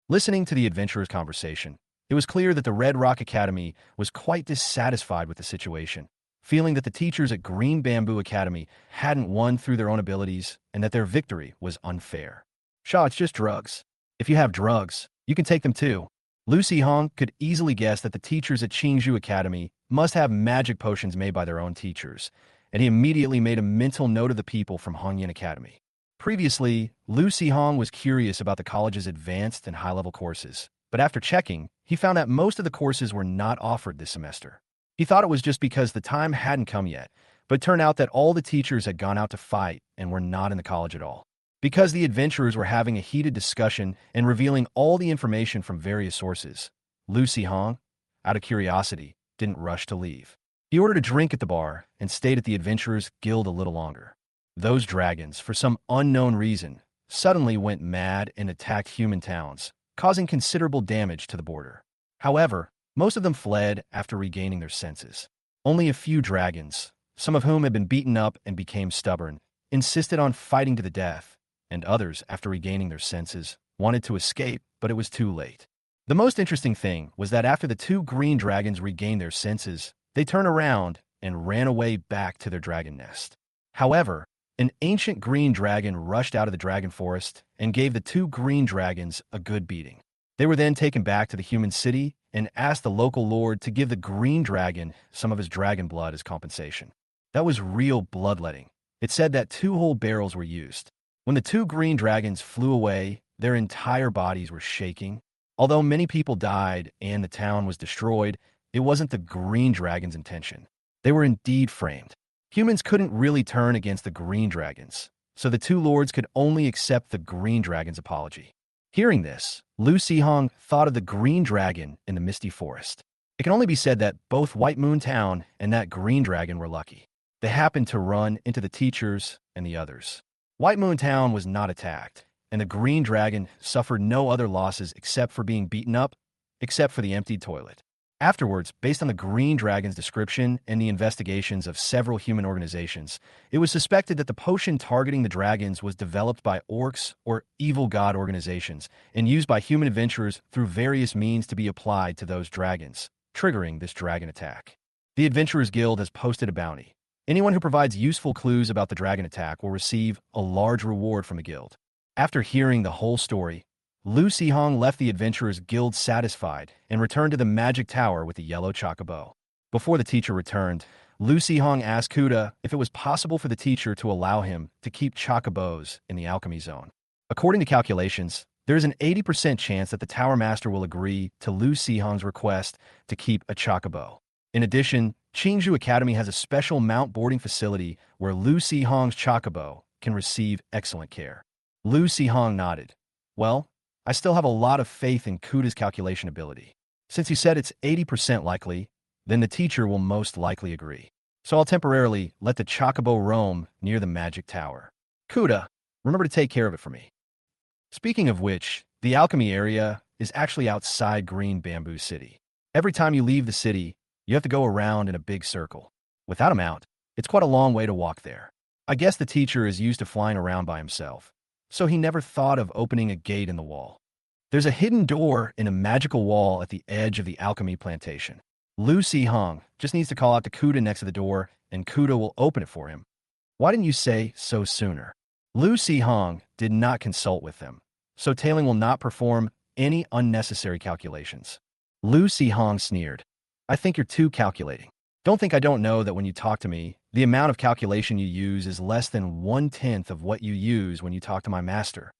Listening to the adventurers' conversation, it was clear that the Red Rock Academy was quite dissatisfied with the situation, feeling that the teachers at Green Bamboo Academy hadn't won through their own abilities and that their victory was unfair. Shaw, it's just drugs. If you have drugs, you can take them too. Lucy Hong could easily guess that the teachers at Qingzhou Academy must have magic potions made by their own teachers, and he immediately made a mental note of the people from Hongyan Academy. Previously, Lucy Hong was curious about the college's advanced and high-level courses, but after checking, he found that most of the courses were not offered this semester. He thought it was just because the time hadn't come yet, but it turned out that all the teachers had gone out to fight and were not in the college at all. Because the adventurers were having a heated discussion and revealing all the information from various sources, Lucy Hong, out of curiosity, didn't rush to leave. He ordered a drink at the bar and stayed at the Adventurers Guild a little longer. Those dragons, for some unknown reason, suddenly went mad and attacked human towns, causing considerable damage to the border. However, most of them fled after regaining their senses. Only a few dragons, some of whom had been beaten up and became stubborn, insisted on fighting to the death, and others, after regaining their senses, wanted to escape, but it was too late. The most interesting thing was that after the two green dragons regained their senses, they turned around and ran away back to their dragon nest. However, an ancient green dragon rushed out of the dragon forest and gave the two green dragons a good beating. They were then taken back to the human city and asked the local lord to give the green dragon some of his dragon blood as compensation. That was real bloodletting. It said that 2 whole barrels were used. When the 2 green dragons flew away, their entire bodies were shaking. Although many people died and the town was destroyed, it wasn't the green dragon's intention. They were indeed framed. Humans couldn't really turn against the green dragons, so the 2 lords could only accept the green dragon's apology. Hearing this, Lu Sihong thought of the green dragon in the misty forest. It can only be said that both White Moon Town and that green dragon were lucky. They happened to run into the teachers and the others. White Moon Town was not attacked, and the green dragon suffered no other losses except for being beaten up, except for the emptied toilet. Afterwards, based on the green dragon's description and the investigations of several human organizations, it was suspected that the potion targeting the dragons was developed by orcs or evil god organizations and used by human adventurers through various means to be applied to those dragons, triggering this dragon attack. The Adventurers Guild has posted a bounty. Anyone who provides useful clues about the dragon attack will receive a large reward from the guild. After hearing the whole story, Lu Sihong left the Adventurers Guild satisfied and returned to the Magic Tower with the yellow chocobo. Before the teacher returned, Lu Sihong asked Kuda if it was possible for the teacher to allow him to keep chocobos in the alchemy zone. According to calculations, there is an 80% chance that the Tower Master will agree to Lu Sihong's request to keep a chocobo. In addition, Qingzhou Academy has a special mount boarding facility where Lu Sihong's chocobo can receive excellent care. Lu Sihong nodded. Well, I still have a lot of faith in Kuda's calculation ability. Since he said it's 80% likely, then the teacher will most likely agree. So I'll temporarily let the chocobo roam near the magic tower. Kuda, remember to take care of it for me. Speaking of which, the alchemy area is actually outside Green Bamboo City. Every time you leave the city, you have to go around in a big circle. Without a mount, it's quite a long way to walk there. I guess the teacher is used to flying around by himself, so he never thought of opening a gate in the wall. There's a hidden door in a magical wall at the edge of the alchemy plantation. Lu Sihong just needs to call out to Kuda next to the door, and Kuda will open it for him. Why didn't you say so sooner? Lu Sihong did not consult with them, so Tailing will not perform any unnecessary calculations. Lu Sihong sneered. I think you're too calculating. Don't think I don't know that when you talk to me, the amount of calculation you use is less than 1/10 of what you use when you talk to my master.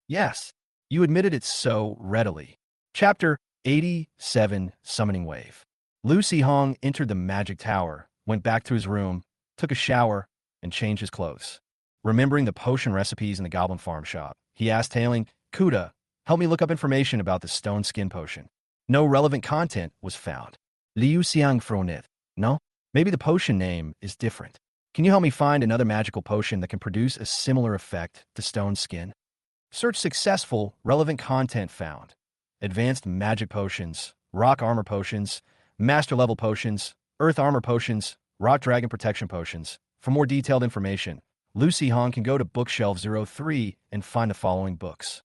Yes, you admitted it so readily. Chapter 87, Summoning Wave. Lu Sihong entered the magic tower, went back to his room, took a shower, and changed his clothes. Remembering the potion recipes in the Goblin farm shop, he asked Tailing, Kuda, help me look up information about the stone skin potion. No relevant content was found. Liu Xiang Fronith. No? Maybe the potion name is different. Can you help me find another magical potion that can produce a similar effect to stone skin? Search successful, relevant content found. Advanced magic potions, rock armor potions, master level potions, earth armor potions, rock dragon protection potions. For more detailed information, Lucy Hong can go to bookshelf 03 and find the following books.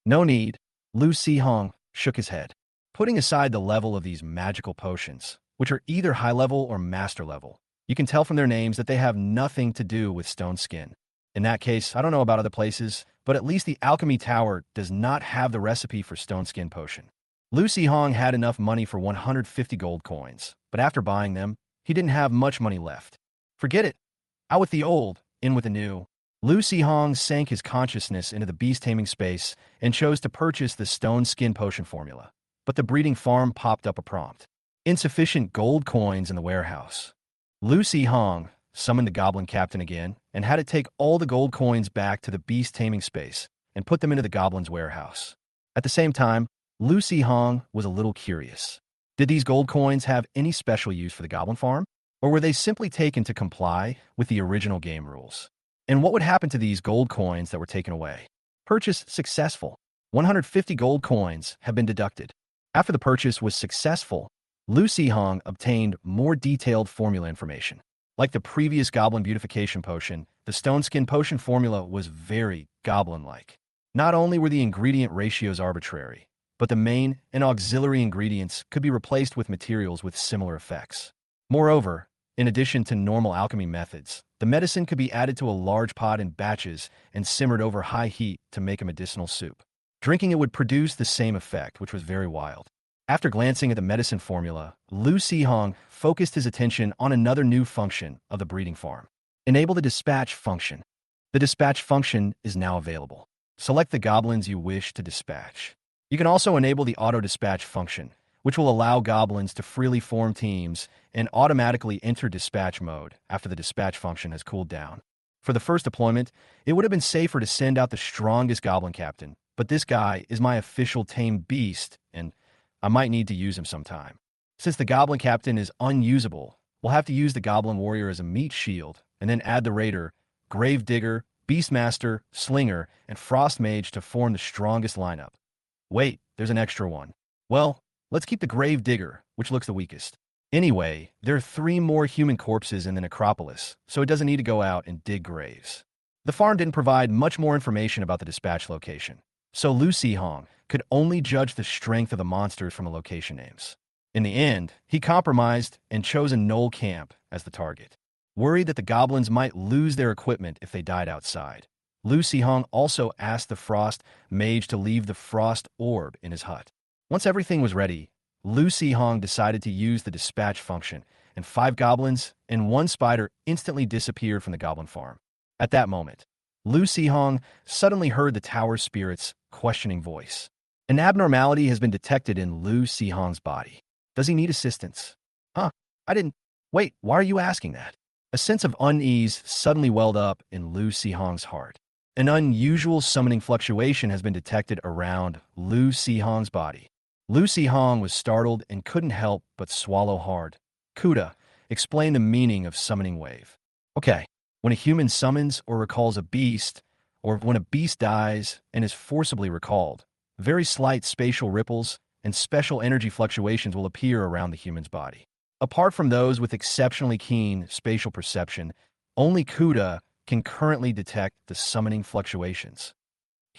No need. Lu Hong shook his head. Putting aside the level of these magical potions, which are either high level or master level, you can tell from their names that they have nothing to do with stone skin. In that case, I don't know about other places, but at least the Alchemy Tower does not have the recipe for stone skin potion. Lu Hong had enough money for 150 gold coins, but after buying them, he didn't have much money left. Forget it. Out with the old, in with the new. Lu Hong sank his consciousness into the beast-taming space and chose to purchase the stone skin potion formula. But the breeding farm popped up a prompt. Insufficient gold coins in the warehouse. Lu Hong summoned the Goblin captain again and had it take all the gold coins back to the beast-taming space and put them into the Goblin's warehouse. At the same time, Lu Hong was a little curious. Did these gold coins have any special use for the Goblin farm? Or were they simply taken to comply with the original game rules? And what would happen to these gold coins that were taken away? Purchase successful. 150 gold coins have been deducted. After the purchase was successful, Lu Hong obtained more detailed formula information. Like the previous Goblin beautification potion, the stone skin potion formula was very Goblin-like. Not only were the ingredient ratios arbitrary, but the main and auxiliary ingredients could be replaced with materials with similar effects. Moreover, in addition to normal alchemy methods, the medicine could be added to a large pot in batches and simmered over high heat to make a medicinal soup. Drinking it would produce the same effect, which was very wild. After glancing at the medicine formula, Lu Hong focused his attention on another new function of the breeding farm. Enable the dispatch function. The dispatch function is now available. Select the goblins you wish to dispatch. You can also enable the auto-dispatch function, which will allow goblins to freely form teams and automatically enter dispatch mode after the dispatch function has cooled down. For the first deployment, it would have been safer to send out the strongest goblin captain, but this guy is my official tame beast, and I might need to use him sometime. Since the goblin captain is unusable, we'll have to use the goblin warrior as a meat shield, and then add the raider, grave digger, beastmaster, slinger, and frost mage to form the strongest lineup. Wait, there's an extra one. Well, let's keep the grave digger, which looks the weakest. Anyway, there are 3 more human corpses in the necropolis, so it doesn't need to go out and dig graves. The farm didn't provide much more information about the dispatch location, so Lu Hong could only judge the strength of the monsters from the location names. In the end, he compromised and chose a knoll camp as the target. Worried that the goblins might lose their equipment if they died outside, Lu Hong also asked the frost mage to leave the frost orb in his hut. Once everything was ready, Lu Hong decided to use the dispatch function, and 5 goblins and 1 spider instantly disappeared from the goblin farm. At that moment, Lu Hong suddenly heard the tower spirit's questioning voice. An abnormality has been detected in Lu Hong's body. Does he need assistance? Huh? I didn't... Wait, why are you asking that? A sense of unease suddenly welled up in Lu Hong's heart. An unusual summoning fluctuation has been detected around Lu Hong's body. Lu Hong was startled and couldn't help but swallow hard. Kuda, explain the meaning of summoning wave. Okay, when a human summons or recalls a beast, or when a beast dies and is forcibly recalled, very slight spatial ripples and special energy fluctuations will appear around the human's body. Apart from those with exceptionally keen spatial perception, only Kuda can currently detect the summoning fluctuations.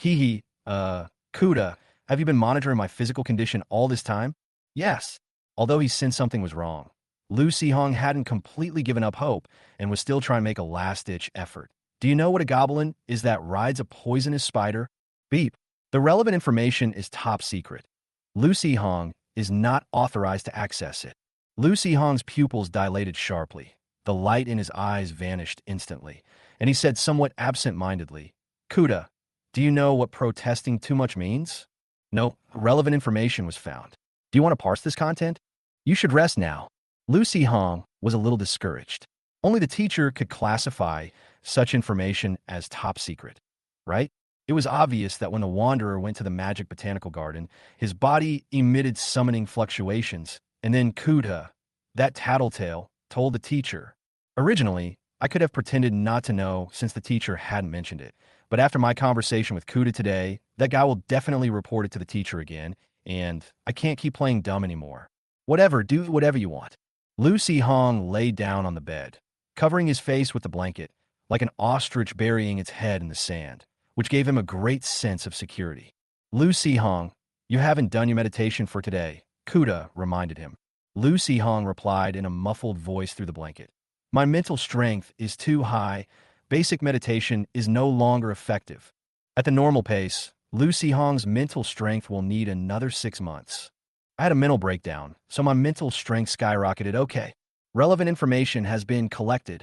Kuda, have you been monitoring my physical condition all this time? Yes. Although he sensed something was wrong, Lu Hong hadn't completely given up hope and was still trying to make a last-ditch effort. Do you know what a goblin is that rides a poisonous spider? Beep. The relevant information is top secret. Lu Hong is not authorized to access it. Lu Hong's pupils dilated sharply. The light in his eyes vanished instantly, and he said somewhat absent-mindedly, Kuda, do you know what protesting too much means? No, relevant information was found. Do you want to parse this content? You should rest now. Lu Hong was a little discouraged. Only the teacher could classify such information as top secret, right? It was obvious that when the wanderer went to the magic botanical garden, his body emitted summoning fluctuations, and then Kuda, that tattletale, told the teacher. Originally, I could have pretended not to know since the teacher hadn't mentioned it, But after my conversation with Kuda today, that guy will definitely report it to the teacher again, and I can't keep playing dumb anymore. Whatever, do whatever you want. Lucy Hong lay down on the bed, covering his face with the blanket, like an ostrich burying its head in the sand, which gave him a great sense of security. Lucy Hong, you haven't done your meditation for today, Kuda reminded him. Lucy Hong replied in a muffled voice through the blanket. My mental strength is too high. Basic meditation is no longer effective. At the normal pace, Lucy Hong's mental strength will need another 6 months. I had a mental breakdown, so my mental strength skyrocketed. Okay. Relevant information has been collected.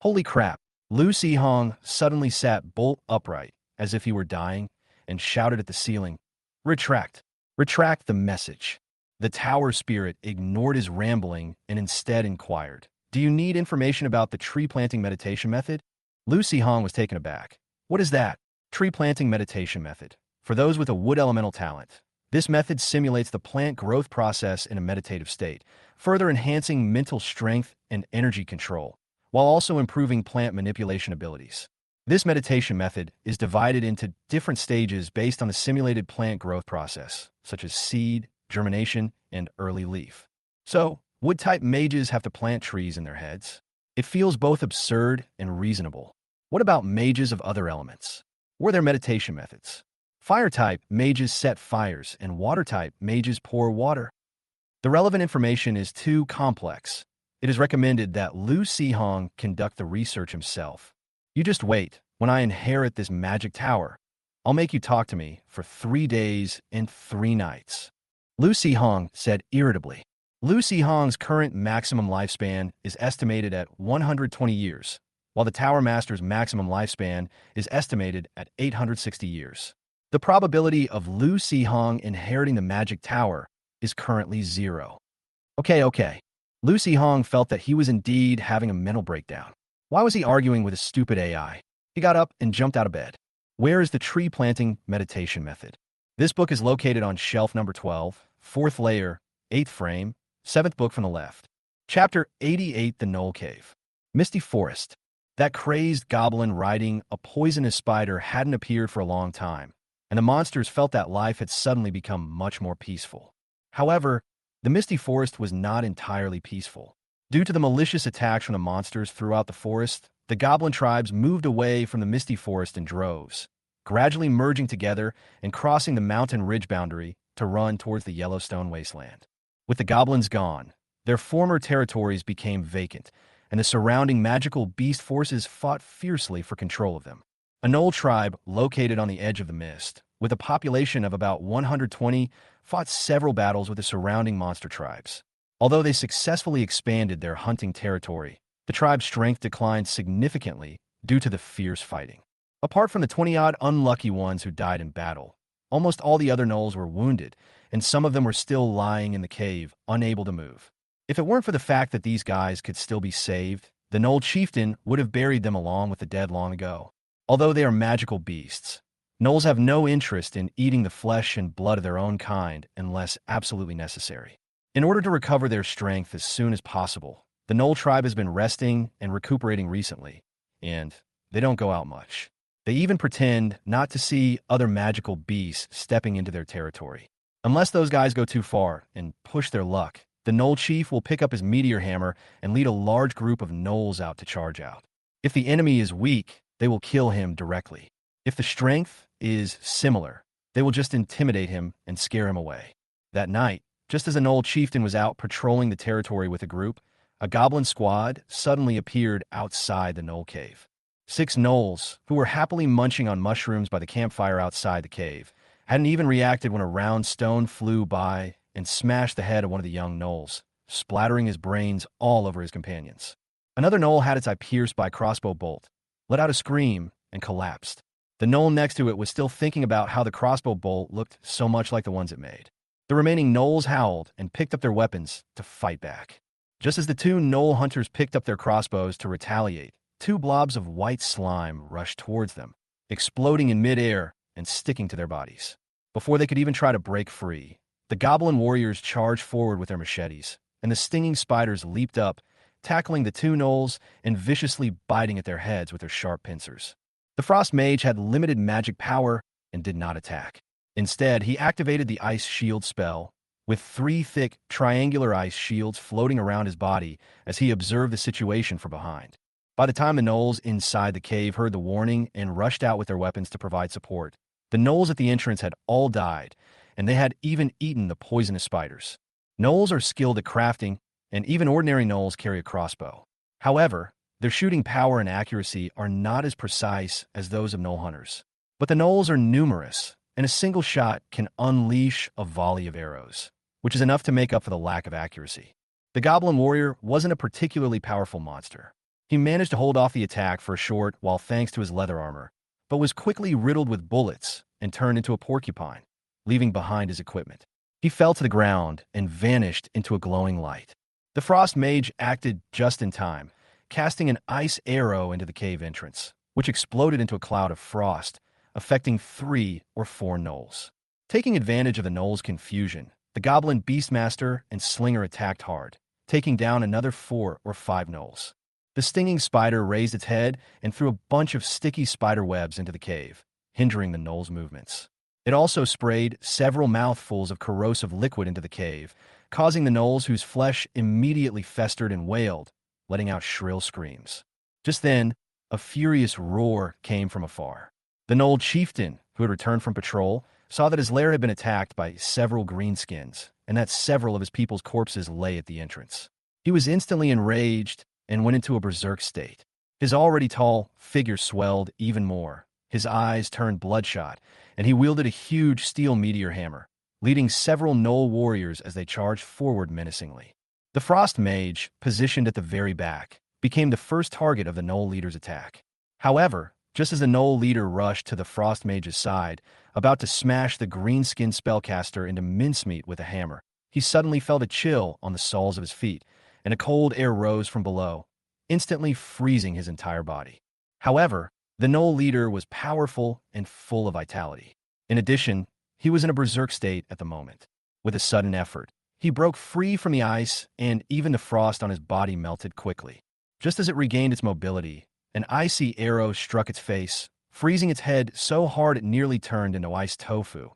Holy crap. Lucy Hong suddenly sat bolt upright, as if he were dying, and shouted at the ceiling, Retract. Retract the message. The tower spirit ignored his rambling and instead inquired, Do you need information about the tree planting meditation method? Lucy Hong was taken aback. What is that? Tree planting meditation method. For those with a wood elemental talent, this method simulates the plant growth process in a meditative state, further enhancing mental strength and energy control, while also improving plant manipulation abilities. This meditation method is divided into different stages based on the simulated plant growth process, such as seed, germination, and early leaf. So, wood-type mages have to plant trees in their heads. It feels both absurd and reasonable. What about mages of other elements? What are their meditation methods? Fire-type mages set fires, and water-type mages pour water. The relevant information is too complex. It is recommended that Lu Sihong conduct the research himself. You just wait. When I inherit this magic tower, I'll make you talk to me for 3 days and 3 nights. Lu Sihong said irritably. Lu Sihong's current maximum lifespan is estimated at 120 years, while the Tower Master's maximum lifespan is estimated at 860 years. The probability of Lu Sihong inheriting the magic tower is currently 0. Okay. Lu Sihong felt that he was indeed having a mental breakdown. Why was he arguing with a stupid AI? He got up and jumped out of bed. Where is the tree planting meditation method? This book is located on shelf number 12, 4th layer, 8th frame, 7th book from the left. Chapter 88, The Knoll Cave. Misty Forest. That crazed goblin riding a poisonous spider hadn't appeared for a long time, and the monsters felt that life had suddenly become much more peaceful. However, the Misty Forest was not entirely peaceful. Due to the malicious attacks from the monsters throughout the forest, the goblin tribes moved away from the Misty Forest in droves, gradually merging together and crossing the mountain ridge boundary to run towards the Yellowstone wasteland. With the goblins gone, their former territories became vacant, and the surrounding magical beast forces fought fiercely for control of them. A Knoll tribe located on the edge of the mist, with a population of about 120, fought several battles with the surrounding monster tribes. Although they successfully expanded their hunting territory, the tribe's strength declined significantly due to the fierce fighting. Apart from the 20-odd unlucky ones who died in battle, almost all the other Knolls were wounded, and some of them were still lying in the cave, unable to move. If it weren't for the fact that these guys could still be saved, the Knoll chieftain would have buried them along with the dead long ago. Although they are magical beasts, Knolls have no interest in eating the flesh and blood of their own kind unless absolutely necessary. In order to recover their strength as soon as possible, the Knoll tribe has been resting and recuperating recently, and they don't go out much. They even pretend not to see other magical beasts stepping into their territory. Unless those guys go too far and push their luck, the Knoll chief will pick up his meteor hammer and lead a large group of Knolls out to charge out. If the enemy is weak, they will kill him directly. If the strength is similar, they will just intimidate him and scare him away. That night, just as the Knoll chieftain was out patrolling the territory with a group, a goblin squad suddenly appeared outside the Knoll cave. 6 Knolls, who were happily munching on mushrooms by the campfire outside the cave, hadn't even reacted when a round stone flew by and smashed the head of one of the young Knolls, splattering his brains all over his companions. Another Knoll had its eye pierced by a crossbow bolt, let out a scream, and collapsed. The Knoll next to it was still thinking about how the crossbow bolt looked so much like the ones it made. The remaining Knolls howled and picked up their weapons to fight back. Just as the 2 Knoll hunters picked up their crossbows to retaliate, 2 blobs of white slime rushed towards them, exploding in midair and sticking to their bodies. Before they could even try to break free, the goblin warriors charged forward with their machetes, and the stinging spiders leaped up, tackling the 2 Knolls and viciously biting at their heads with their sharp pincers. The Frost Mage had limited magic power and did not attack. Instead, he activated the Ice Shield spell, with 3 thick, triangular ice shields floating around his body as he observed the situation from behind. By the time the gnolls inside the cave heard the warning and rushed out with their weapons to provide support, the gnolls at the entrance had all died, and they had even eaten the poisonous spiders. Gnolls are skilled at crafting, and even ordinary gnolls carry a crossbow. However, their shooting power and accuracy are not as precise as those of gnoll hunters. But the gnolls are numerous, and a single shot can unleash a volley of arrows, which is enough to make up for the lack of accuracy. The Goblin Warrior wasn't a particularly powerful monster. He managed to hold off the attack for a short while thanks to his leather armor, but was quickly riddled with bullets and turned into a porcupine, leaving behind his equipment. He fell to the ground and vanished into a glowing light. The Frost Mage acted just in time, casting an ice arrow into the cave entrance, which exploded into a cloud of frost, affecting 3 or 4 gnolls. Taking advantage of the gnolls' confusion, the Goblin Beastmaster and Slinger attacked hard, taking down another 4 or 5 gnolls. The stinging spider raised its head and threw a bunch of sticky spider webs into the cave, hindering the gnolls' movements. It also sprayed several mouthfuls of corrosive liquid into the cave, causing the gnolls whose flesh immediately festered and wailed, letting out shrill screams. Just then, a furious roar came from afar. The gnoll chieftain, who had returned from patrol, saw that his lair had been attacked by several greenskins, and that several of his people's corpses lay at the entrance. He was instantly enraged and went into a berserk state. His already tall figure swelled even more. His eyes turned bloodshot, and he wielded a huge steel meteor hammer, leading several gnoll warriors as they charged forward menacingly. The Frost Mage, positioned at the very back, became the first target of the gnoll leader's attack. However, just as the gnoll leader rushed to the Frost Mage's side, about to smash the green-skinned spellcaster into mincemeat with a hammer, he suddenly felt a chill on the soles of his feet, and a cold air rose from below, instantly freezing his entire body. However, the gnoll leader was powerful and full of vitality. In addition, he was in a berserk state at the moment. With a sudden effort, he broke free from the ice, and even the frost on his body melted quickly. Just as it regained its mobility, an icy arrow struck its face, freezing its head so hard it nearly turned into ice tofu,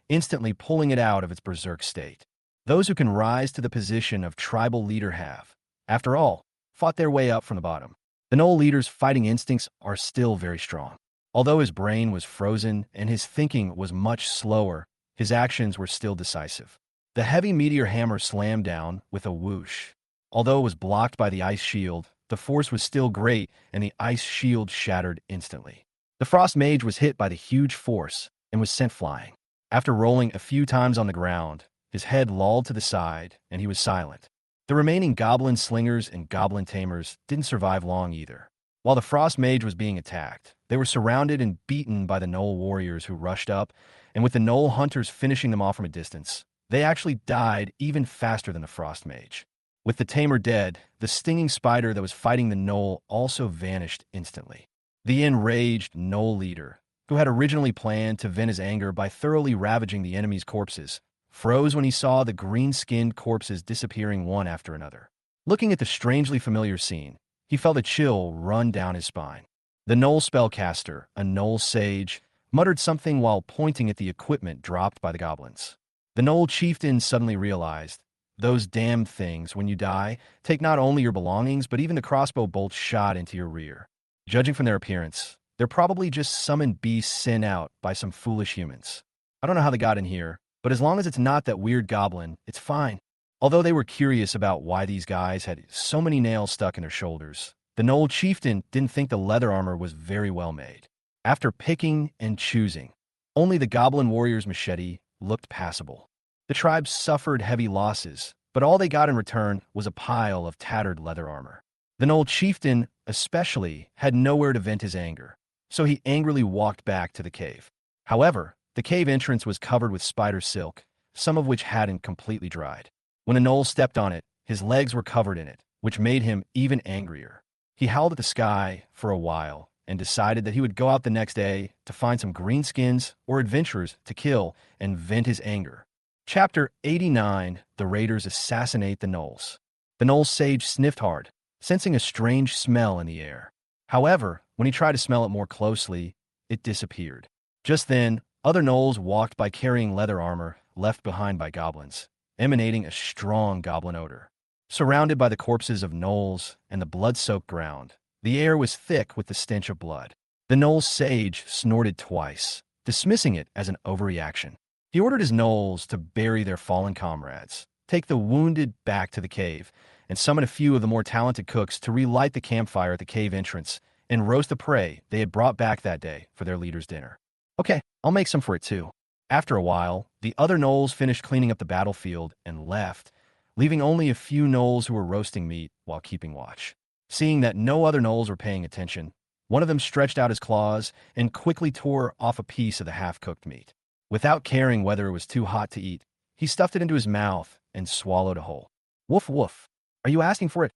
instantly pulling it out of its berserk state. Those who can rise to the position of tribal leader have, after all, fought their way up from the bottom. The gnoll leader's fighting instincts are still very strong. Although his brain was frozen and his thinking was much slower, his actions were still decisive. The heavy meteor hammer slammed down with a whoosh. Although it was blocked by the ice shield, the force was still great and the ice shield shattered instantly. The Frost Mage was hit by the huge force and was sent flying. After rolling a few times on the ground, his head lolled to the side and he was silent. The remaining Goblin Slingers and Goblin Tamers didn't survive long either. While the Frost Mage was being attacked, they were surrounded and beaten by the Gnoll Warriors who rushed up, and with the Gnoll Hunters finishing them off from a distance, they actually died even faster than the Frost Mage. With the Tamer dead, the stinging spider that was fighting the Gnoll also vanished instantly. The enraged Gnoll leader, who had originally planned to vent his anger by thoroughly ravaging the enemy's corpses, froze when he saw the green-skinned corpses disappearing one after another. Looking at the strangely familiar scene, he felt a chill run down his spine. The Gnoll spellcaster, a Gnoll sage, muttered something while pointing at the equipment dropped by the goblins. The Gnoll chieftain suddenly realized, those damned things, when you die, take not only your belongings, but even the crossbow bolts shot into your rear. Judging from their appearance, they're probably just summoned beasts sent out by some foolish humans. I don't know how they got in here, but as long as it's not that weird goblin, it's fine. Although they were curious about why these guys had so many nails stuck in their shoulders, the Gnoll chieftain didn't think the leather armor was very well made. After picking and choosing, only the Goblin Warrior's machete looked passable. The tribe suffered heavy losses, but all they got in return was a pile of tattered leather armor. The Gnoll chieftain, especially, had nowhere to vent his anger, so he angrily walked back to the cave. However, the cave entrance was covered with spider silk, some of which hadn't completely dried. When a Gnoll stepped on it, his legs were covered in it, which made him even angrier. He howled at the sky for a while and decided that he would go out the next day to find some greenskins or adventurers to kill and vent his anger. Chapter 89, The Raiders Assassinate the Gnolls. The Gnoll sage sniffed hard, sensing a strange smell in the air. However, when he tried to smell it more closely, it disappeared. Just then, other gnolls walked by carrying leather armor left behind by goblins, emanating a strong goblin odor. Surrounded by the corpses of gnolls and the blood-soaked ground, the air was thick with the stench of blood. The gnoll sage snorted twice, dismissing it as an overreaction. He ordered his gnolls to bury their fallen comrades, take the wounded back to the cave, and summon a few of the more talented cooks to relight the campfire at the cave entrance and roast the prey they had brought back that day for their leader's dinner. Okay, I'll make some for it too. After a while, the other gnolls finished cleaning up the battlefield and left, leaving only a few gnolls who were roasting meat while keeping watch. Seeing that no other gnolls were paying attention, one of them stretched out his claws and quickly tore off a piece of the half-cooked meat. Without caring whether it was too hot to eat, he stuffed it into his mouth and swallowed a whole. Woof woof. Are you asking for it?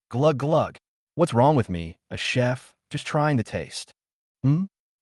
Glug glug. What's wrong with me? A chef? Just trying to taste.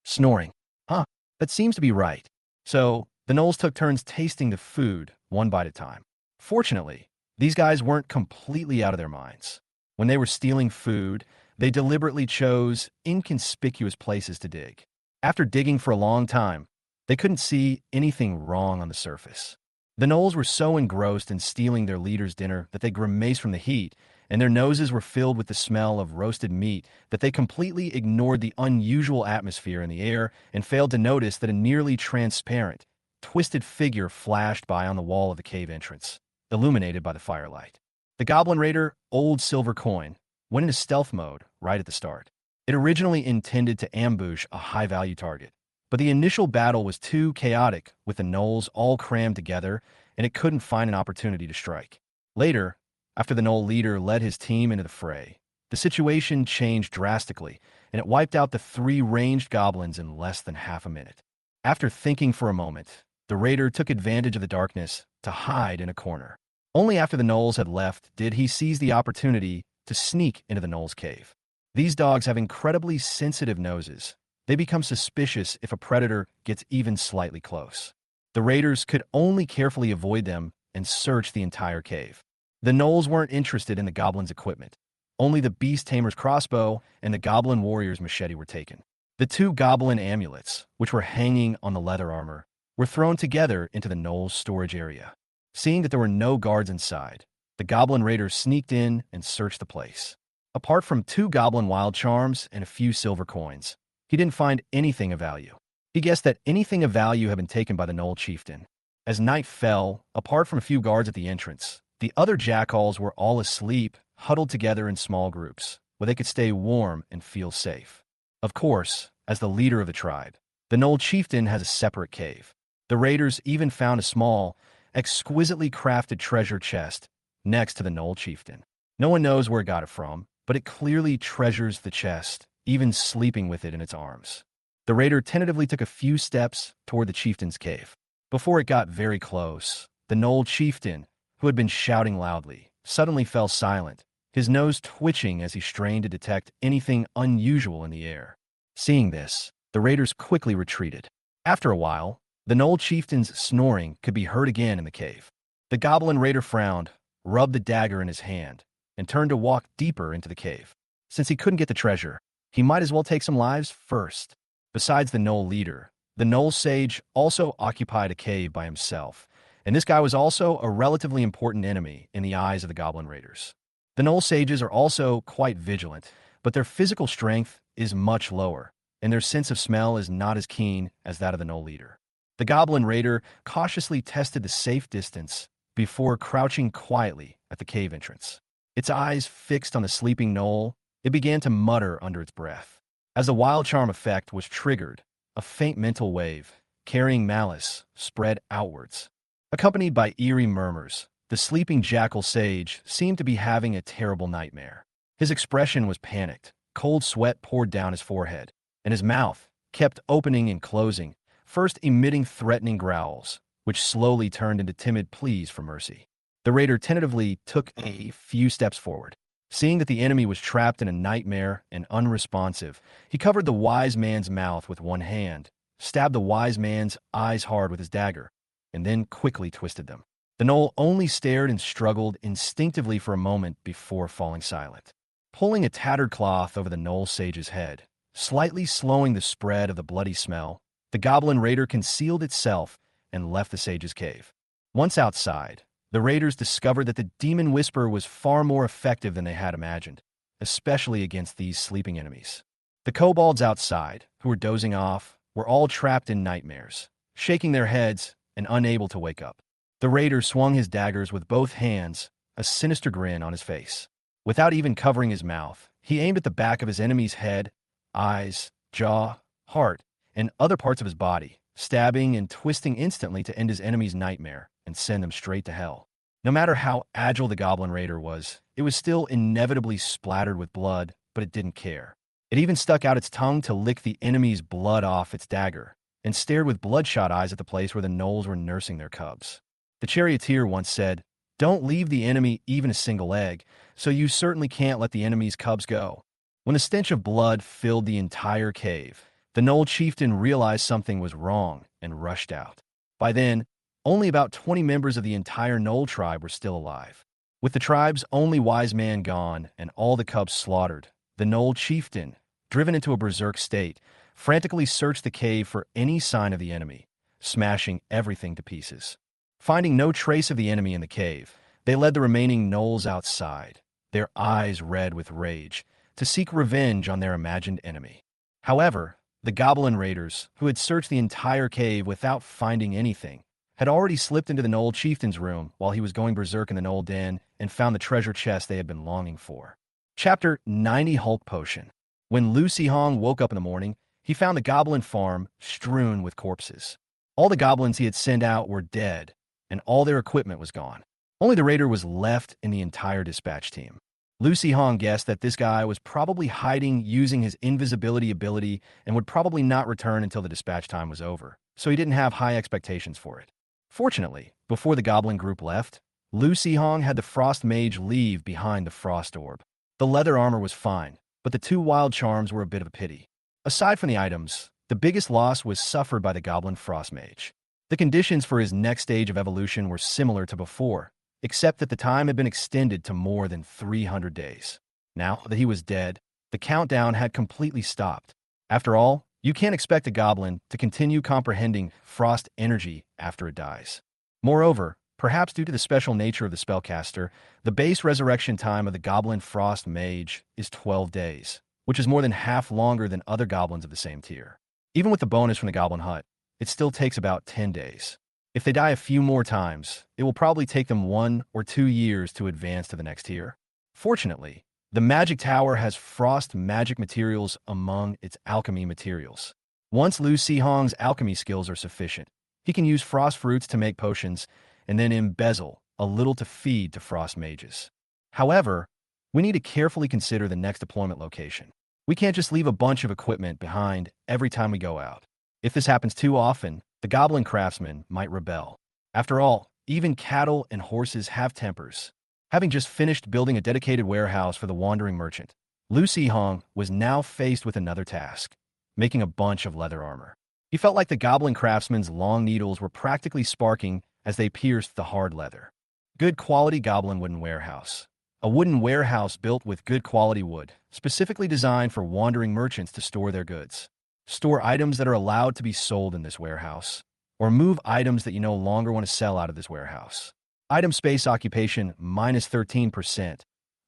Snoring. Huh, that seems to be right. So, the gnolls took turns tasting the food, one bite at a time. Fortunately, these guys weren't completely out of their minds. When they were stealing food, they deliberately chose inconspicuous places to dig. After digging for a long time, they couldn't see anything wrong on the surface. The gnolls were so engrossed in stealing their leader's dinner that they grimaced from the heat, and their noses were filled with the smell of roasted meat that they completely ignored the unusual atmosphere in the air and failed to notice that a nearly transparent, twisted figure flashed by on the wall of the cave entrance, illuminated by the firelight. The Goblin Raider, Old Silver Coin, went into stealth mode right at the start. It originally intended to ambush a high-value target, but the initial battle was too chaotic with the gnolls all crammed together, and it couldn't find an opportunity to strike. Later, after the gnoll leader led his team into the fray, the situation changed drastically, and it wiped out the 3 ranged goblins in less than half a minute. After thinking for a moment, the raider took advantage of the darkness to hide in a corner. Only after the gnolls had left did he seize the opportunity to sneak into the gnolls' cave. These dogs have incredibly sensitive noses. They become suspicious if a predator gets even slightly close. The raiders could only carefully avoid them and search the entire cave. The gnolls weren't interested in the goblin's equipment. Only the beast tamer's crossbow and the goblin warrior's machete were taken. The 2 goblin amulets, which were hanging on the leather armor, were thrown together into the gnolls' storage area. Seeing that there were no guards inside, the goblin raiders sneaked in and searched the place. Apart from 2 goblin wild charms and a few silver coins, he didn't find anything of value. He guessed that anything of value had been taken by the gnoll chieftain. As night fell, apart from a few guards at the entrance, the other jackals were all asleep, huddled together in small groups, where they could stay warm and feel safe. Of course, as the leader of the tribe, the gnoll chieftain has a separate cave. The raiders even found a small, exquisitely crafted treasure chest next to the gnoll chieftain. No one knows where it got it from, but it clearly treasures the chest, even sleeping with it in its arms. The raider tentatively took a few steps toward the chieftain's cave. Before it got very close, the gnoll chieftain, who had been shouting loudly, suddenly fell silent, his nose twitching as he strained to detect anything unusual in the air. Seeing this, the raiders quickly retreated. After a while, the gnoll chieftain's snoring could be heard again in the cave. The goblin raider frowned, rubbed the dagger in his hand, and turned to walk deeper into the cave. Since he couldn't get the treasure, he might as well take some lives first. Besides the gnoll leader, the gnoll sage also occupied a cave by himself, and this guy was also a relatively important enemy in the eyes of the goblin raiders. The gnoll sages are also quite vigilant, but their physical strength is much lower, and their sense of smell is not as keen as that of the gnoll leader. The goblin raider cautiously tested the safe distance before crouching quietly at the cave entrance. Its eyes fixed on the sleeping gnoll, it began to mutter under its breath. As the wild charm effect was triggered, a faint mental wave, carrying malice, spread outwards. Accompanied by eerie murmurs, the sleeping jackal sage seemed to be having a terrible nightmare. His expression was panicked, cold sweat poured down his forehead, and his mouth kept opening and closing, first emitting threatening growls, which slowly turned into timid pleas for mercy. The raider tentatively took a few steps forward. Seeing that the enemy was trapped in a nightmare and unresponsive, he covered the wise man's mouth with one hand, stabbed the wise man's eyes hard with his dagger, and then quickly twisted them. The gnoll only stared and struggled instinctively for a moment before falling silent. pulling a tattered cloth over the Knoll Sage's head, slightly slowing the spread of the bloody smell. The Goblin Raider concealed itself and left the Sage's cave. Once outside, the raiders discovered that the Demon Whisperer was far more effective than they had imagined, especially against these sleeping enemies. The kobolds outside, who were dozing off, were all trapped in nightmares, shaking their heads and unable to wake up. The raider swung his daggers with both hands, a sinister grin on his face. Without even covering his mouth, he aimed at the back of his enemy's head, eyes, jaw, heart, and other parts of his body, stabbing and twisting instantly to end his enemy's nightmare and send them straight to hell. No matter how agile the Goblin Raider was, it was still inevitably splattered with blood, but it didn't care. It even stuck out its tongue to lick the enemy's blood off its dagger, and stared with bloodshot eyes at the place where the gnolls were nursing their cubs. The charioteer once said, "Don't leave the enemy even a single egg, so you certainly can't let the enemy's cubs go." When the stench of blood filled the entire cave, the Gnoll chieftain realized something was wrong and rushed out. By then, only about 20 members of the entire Gnoll tribe were still alive. With the tribe's only wise man gone and all the cubs slaughtered, the Gnoll chieftain, driven into a berserk state, frantically searched the cave for any sign of the enemy, smashing everything to pieces. Finding no trace of the enemy in the cave, they led the remaining gnolls outside, their eyes red with rage, to seek revenge on their imagined enemy. However, the Goblin Raiders, who had searched the entire cave without finding anything, had already slipped into the Gnoll chieftain's room while he was going berserk in the Gnoll den and found the treasure chest they had been longing for. Chapter 90 Hulk Potion. When Lucy Hong woke up in the morning, he found the goblin farm strewn with corpses. All the goblins he had sent out were dead, and all their equipment was gone. Only the raider was left in the entire dispatch team. Lucy Hong guessed that this guy was probably hiding using his invisibility ability and would probably not return until the dispatch time was over, so he didn't have high expectations for it. Fortunately, before the goblin group left, Lucy Hong had the Frost Mage leave behind the Frost Orb. The leather armor was fine, but the 2 wild charms were a bit of a pity. Aside from the items, the biggest loss was suffered by the Goblin Frost Mage. The conditions for his next stage of evolution were similar to before, except that the time had been extended to more than 300 days. Now that he was dead, the countdown had completely stopped. After all, you can't expect a goblin to continue comprehending frost energy after it dies. Moreover, perhaps due to the special nature of the spellcaster, the base resurrection time of the Goblin Frost Mage is 12 days, which is more than half longer than other goblins of the same tier. Even with the bonus from the Goblin Hut, it still takes about 10 days. If they die a few more times, it will probably take them 1 or 2 years to advance to the next tier. Fortunately, the Magic Tower has frost magic materials among its alchemy materials. Once Lu Sihong's alchemy skills are sufficient, he can use frost fruits to make potions and then embezzle a little to feed to frost mages. However, we need to carefully consider the next deployment location. We can't just leave a bunch of equipment behind every time we go out. If this happens too often, the goblin craftsmen might rebel. After all, even cattle and horses have tempers. Having just finished building a dedicated warehouse for the wandering merchant, Lu Sihong was now faced with another task, making a bunch of leather armor. He felt like the goblin craftsman's long needles were practically sparking as they pierced the hard leather. Good quality goblin wooden warehouse. A wooden warehouse built with good quality wood, specifically designed for wandering merchants to store their goods. Store items that are allowed to be sold in this warehouse, or move items that you no longer want to sell out of this warehouse. Item space occupation -13%.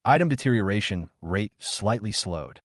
Item deterioration rate slightly slowed.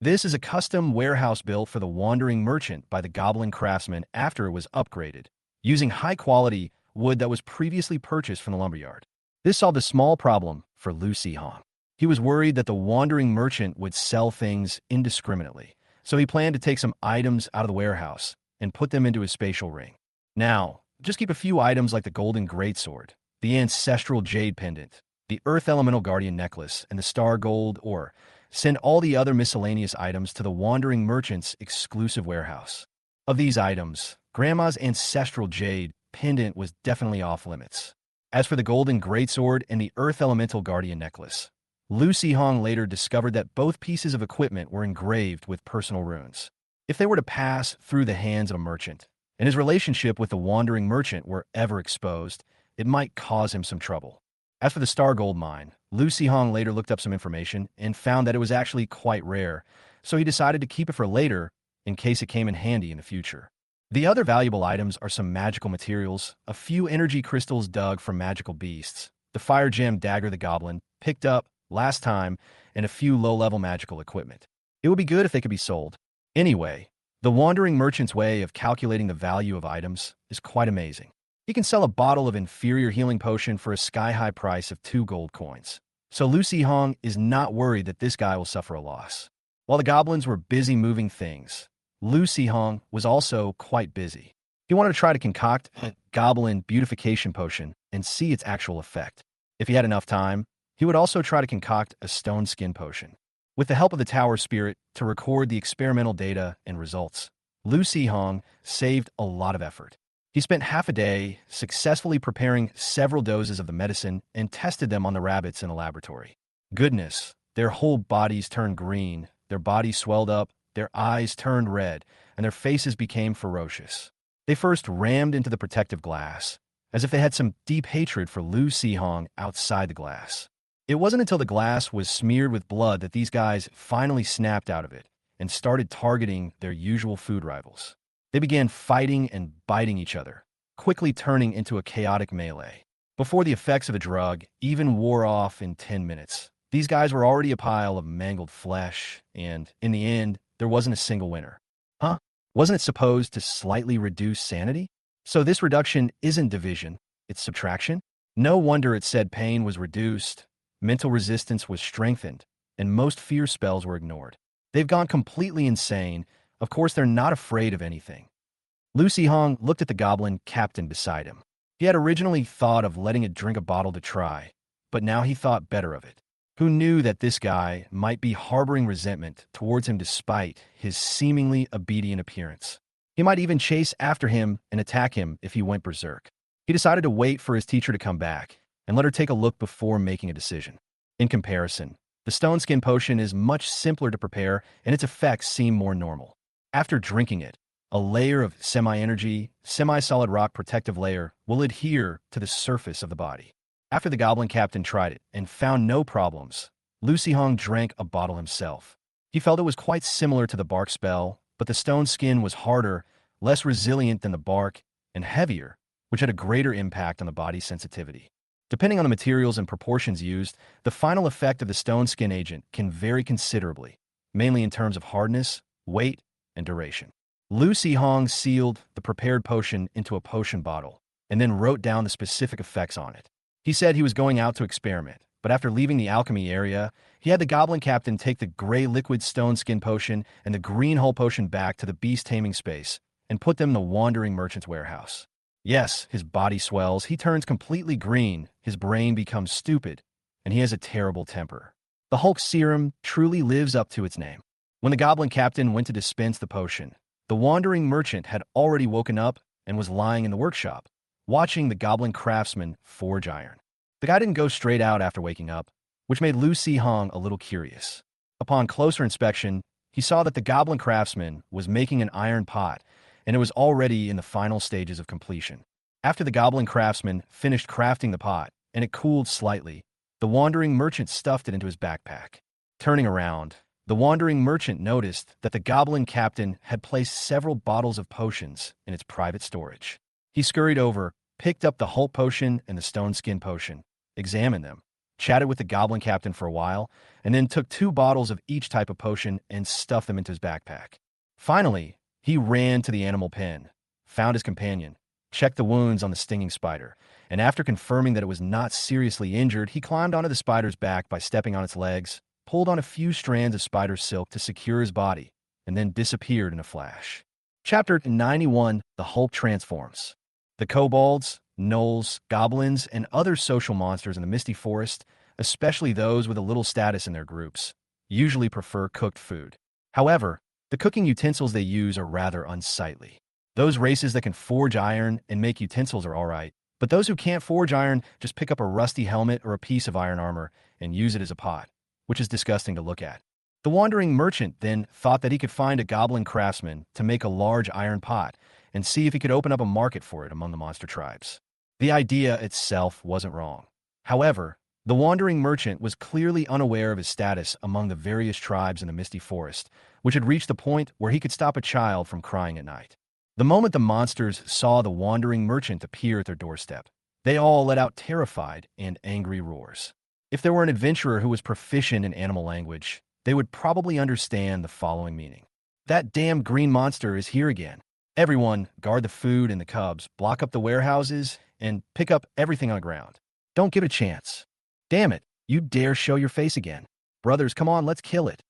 This is a custom warehouse built for the wandering merchant by the goblin craftsman after it was upgraded, using high-quality wood that was previously purchased from the lumberyard. This solved a small problem for Lu Sihong. He was worried that the wandering merchant would sell things indiscriminately, so he planned to take some items out of the warehouse and put them into his spatial ring. Now, just keep a few items like the golden greatsword, the ancestral jade pendant, the earth elemental guardian necklace, and the star gold ore. Send all the other miscellaneous items to the wandering merchant's exclusive warehouse. Of these items, Grandma's ancestral jade pendant was definitely off limits. As for the golden greatsword and the earth elemental guardian necklace, Lu Sihong later discovered that both pieces of equipment were engraved with personal runes. If they were to pass through the hands of a merchant, and his relationship with the wandering merchant were ever exposed, it might cause him some trouble. As for the Star Gold mine, Lucy Hong later looked up some information and found that it was actually quite rare, so he decided to keep it for later in case it came in handy in the future. The other valuable items are some magical materials, a few energy crystals dug from magical beasts, the fire gem dagger the Goblin picked up last time, and a few low-level magical equipment. It would be good if they could be sold. Anyway, the wandering merchant's way of calculating the value of items is quite amazing. He can sell a bottle of inferior healing potion for a sky-high price of 2 gold coins. So Lucy Hong is not worried that this guy will suffer a loss. While the goblins were busy moving things, Lucy Hong was also quite busy. He wanted to try to concoct a goblin beautification potion and see its actual effect. If he had enough time, he would also try to concoct a stone skin potion. With the help of the tower spirit to record the experimental data and results, Lucy Hong saved a lot of effort. He spent half a day successfully preparing several doses of the medicine and tested them on the rabbits in a laboratory. Goodness, their whole bodies turned green, their bodies swelled up, their eyes turned red, and their faces became ferocious. They first rammed into the protective glass, as if they had some deep hatred for Lucy Hong outside the glass. It wasn't until the glass was smeared with blood that these guys finally snapped out of it and started targeting their usual food rivals. They began fighting and biting each other, quickly turning into a chaotic melee. Before the effects of the drug even wore off in 10 minutes, these guys were already a pile of mangled flesh, and, in the end, there wasn't a single winner. Huh? Wasn't it supposed to slightly reduce sanity? So this reduction isn't division, it's subtraction? No wonder it said pain was reduced, mental resistance was strengthened, and most fear spells were ignored. They've gone completely insane. Of course, they're not afraid of anything. Lucy Hong looked at the goblin captain beside him. He had originally thought of letting it drink a bottle to try, but now he thought better of it. Who knew that this guy might be harboring resentment towards him despite his seemingly obedient appearance? He might even chase after him and attack him if he went berserk. He decided to wait for his teacher to come back and let her take a look before making a decision. In comparison, the stone skin potion is much simpler to prepare and its effects seem more normal. After drinking it, a layer of semi-energy, semi-solid rock protective layer will adhere to the surface of the body. After the goblin captain tried it and found no problems, Lucy Hong drank a bottle himself. He felt it was quite similar to the bark spell, but the stone skin was harder, less resilient than the bark, and heavier, which had a greater impact on the body's sensitivity. Depending on the materials and proportions used, the final effect of the stone skin agent can vary considerably, mainly in terms of hardness, weight, and duration. Lucy Hong sealed the prepared potion into a potion bottle and then wrote down the specific effects on it. He said he was going out to experiment, but after leaving the alchemy area, he had the goblin captain take the gray liquid stone skin potion and the green hull potion back to the beast taming space and put them in the wandering merchant's warehouse. Yes, his body swells, he turns completely green, his brain becomes stupid, and he has a terrible temper. The Hulk serum truly lives up to its name. When the goblin captain went to dispense the potion, the wandering merchant had already woken up and was lying in the workshop, watching the goblin craftsman forge iron. The guy didn't go straight out after waking up, which made Lucy Hong a little curious. Upon closer inspection, he saw that the goblin craftsman was making an iron pot, and it was already in the final stages of completion. After the goblin craftsman finished crafting the pot, and it cooled slightly, the wandering merchant stuffed it into his backpack. Turning around, the wandering merchant noticed that the goblin captain had placed several bottles of potions in its private storage. He scurried over, picked up the Hulk potion and the stone skin potion, examined them, chatted with the goblin captain for a while, and then took 2 bottles of each type of potion and stuffed them into his backpack. Finally, he ran to the animal pen, found his companion, checked the wounds on the stinging spider, and after confirming that it was not seriously injured, he climbed onto the spider's back by stepping on its legs, pulled on a few strands of spider silk to secure his body, and then disappeared in a flash. Chapter 91: The Hulk Transforms. The kobolds, gnolls, goblins, and other social monsters in the Misty Forest, especially those with a little status in their groups, usually prefer cooked food. However, the cooking utensils they use are rather unsightly. Those races that can forge iron and make utensils are alright, but those who can't forge iron just pick up a rusty helmet or a piece of iron armor and use it as a pot, which is disgusting to look at. The wandering merchant then thought that he could find a goblin craftsman to make a large iron pot and see if he could open up a market for it among the monster tribes. The idea itself wasn't wrong. However, the wandering merchant was clearly unaware of his status among the various tribes in the misty forest, which had reached the point where he could stop a child from crying at night. The moment the monsters saw the wandering merchant appear at their doorstep, they all let out terrified and angry roars. If there were an adventurer who was proficient in animal language, they would probably understand the following meaning. That damn green monster is here again. Everyone, guard the food and the cubs, block up the warehouses, and pick up everything on the ground. Don't give it a chance. Damn it, you dare show your face again. Brothers, come on, let's kill it.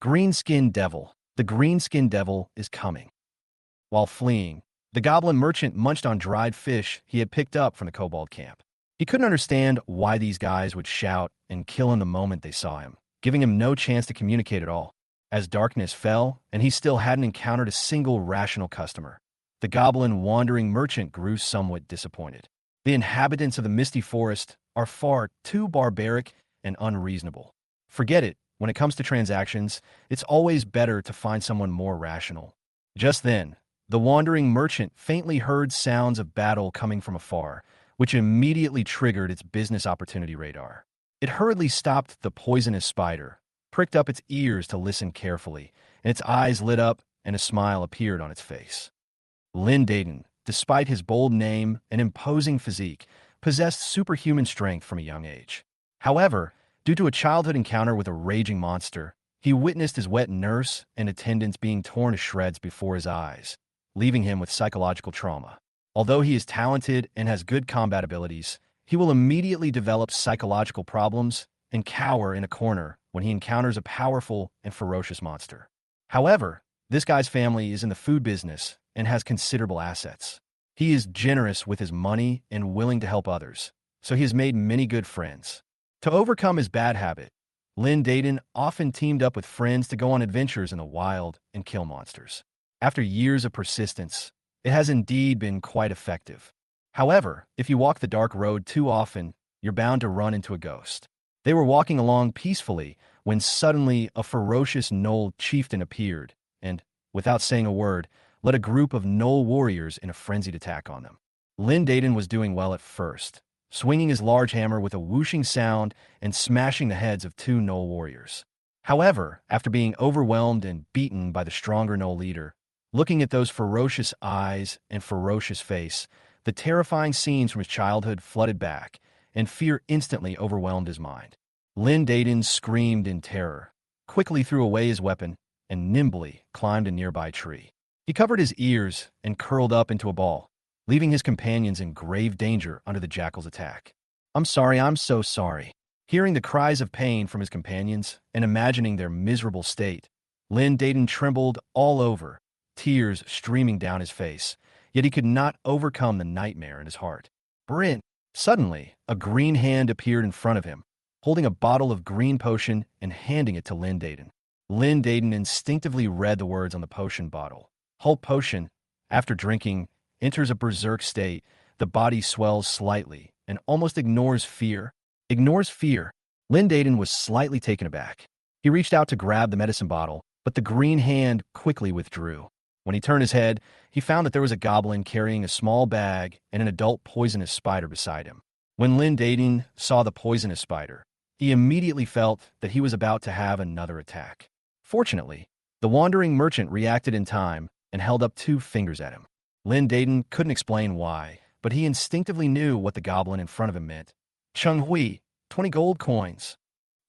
Green-skinned devil. The green-skinned devil is coming. While fleeing, the goblin merchant munched on dried fish he had picked up from the kobold camp. He couldn't understand why these guys would shout and kill him the moment they saw him, giving him no chance to communicate at all. As darkness fell, and he still hadn't encountered a single rational customer, the goblin wandering merchant grew somewhat disappointed. The inhabitants of the misty forest are far too barbaric and unreasonable. Forget it, when it comes to transactions, it's always better to find someone more rational. Just then, the wandering merchant faintly heard sounds of battle coming from afar, which immediately triggered its business opportunity radar. It hurriedly stopped the poisonous spider, pricked up its ears to listen carefully, and its eyes lit up and a smile appeared on its face. Lynn Dayton, despite his bold name and imposing physique, possessed superhuman strength from a young age. However, due to a childhood encounter with a raging monster, he witnessed his wet nurse and attendants being torn to shreds before his eyes, leaving him with psychological trauma. Although he is talented and has good combat abilities, he will immediately develop psychological problems and cower in a corner when he encounters a powerful and ferocious monster. However, this guy's family is in the food business and has considerable assets. He is generous with his money and willing to help others, so he has made many good friends. To overcome his bad habit, Lynn Dayton often teamed up with friends to go on adventures in the wild and kill monsters. After years of persistence, it has indeed been quite effective. However, if you walk the dark road too often, you're bound to run into a ghost. They were walking along peacefully when suddenly a ferocious Knoll chieftain appeared and, without saying a word, led a group of Knoll warriors in a frenzied attack on them. Lynn Dayton was doing well at first, swinging his large hammer with a whooshing sound and smashing the heads of two Knoll warriors. However, after being overwhelmed and beaten by the stronger Knoll leader, looking at those ferocious eyes and ferocious face, the terrifying scenes from his childhood flooded back, and fear instantly overwhelmed his mind. Lynn Dayton screamed in terror, quickly threw away his weapon, and nimbly climbed a nearby tree. He covered his ears and curled up into a ball, leaving his companions in grave danger under the jackal's attack. I'm so sorry. Hearing the cries of pain from his companions and imagining their miserable state, Lynn Dayton trembled all over, tears streaming down his face, yet he could not overcome the nightmare in his heart. Bryn! Suddenly, a green hand appeared in front of him, holding a bottle of green potion and handing it to Lynn Dayton. Lynn Dayton instinctively read the words on the potion bottle. Whole potion, after drinking, enters a berserk state. The body swells slightly and almost ignores fear. Ignores fear. Lynn Dayton was slightly taken aback. He reached out to grab the medicine bottle, but the green hand quickly withdrew. When he turned his head, he found that there was a goblin carrying a small bag and an adult poisonous spider beside him. When Lynn Dayton saw the poisonous spider, he immediately felt that he was about to have another attack. Fortunately, the wandering merchant reacted in time and held up 2 fingers at him. Lynn Dayton couldn't explain why, but he instinctively knew what the goblin in front of him meant. Chung Hui, 20 gold coins.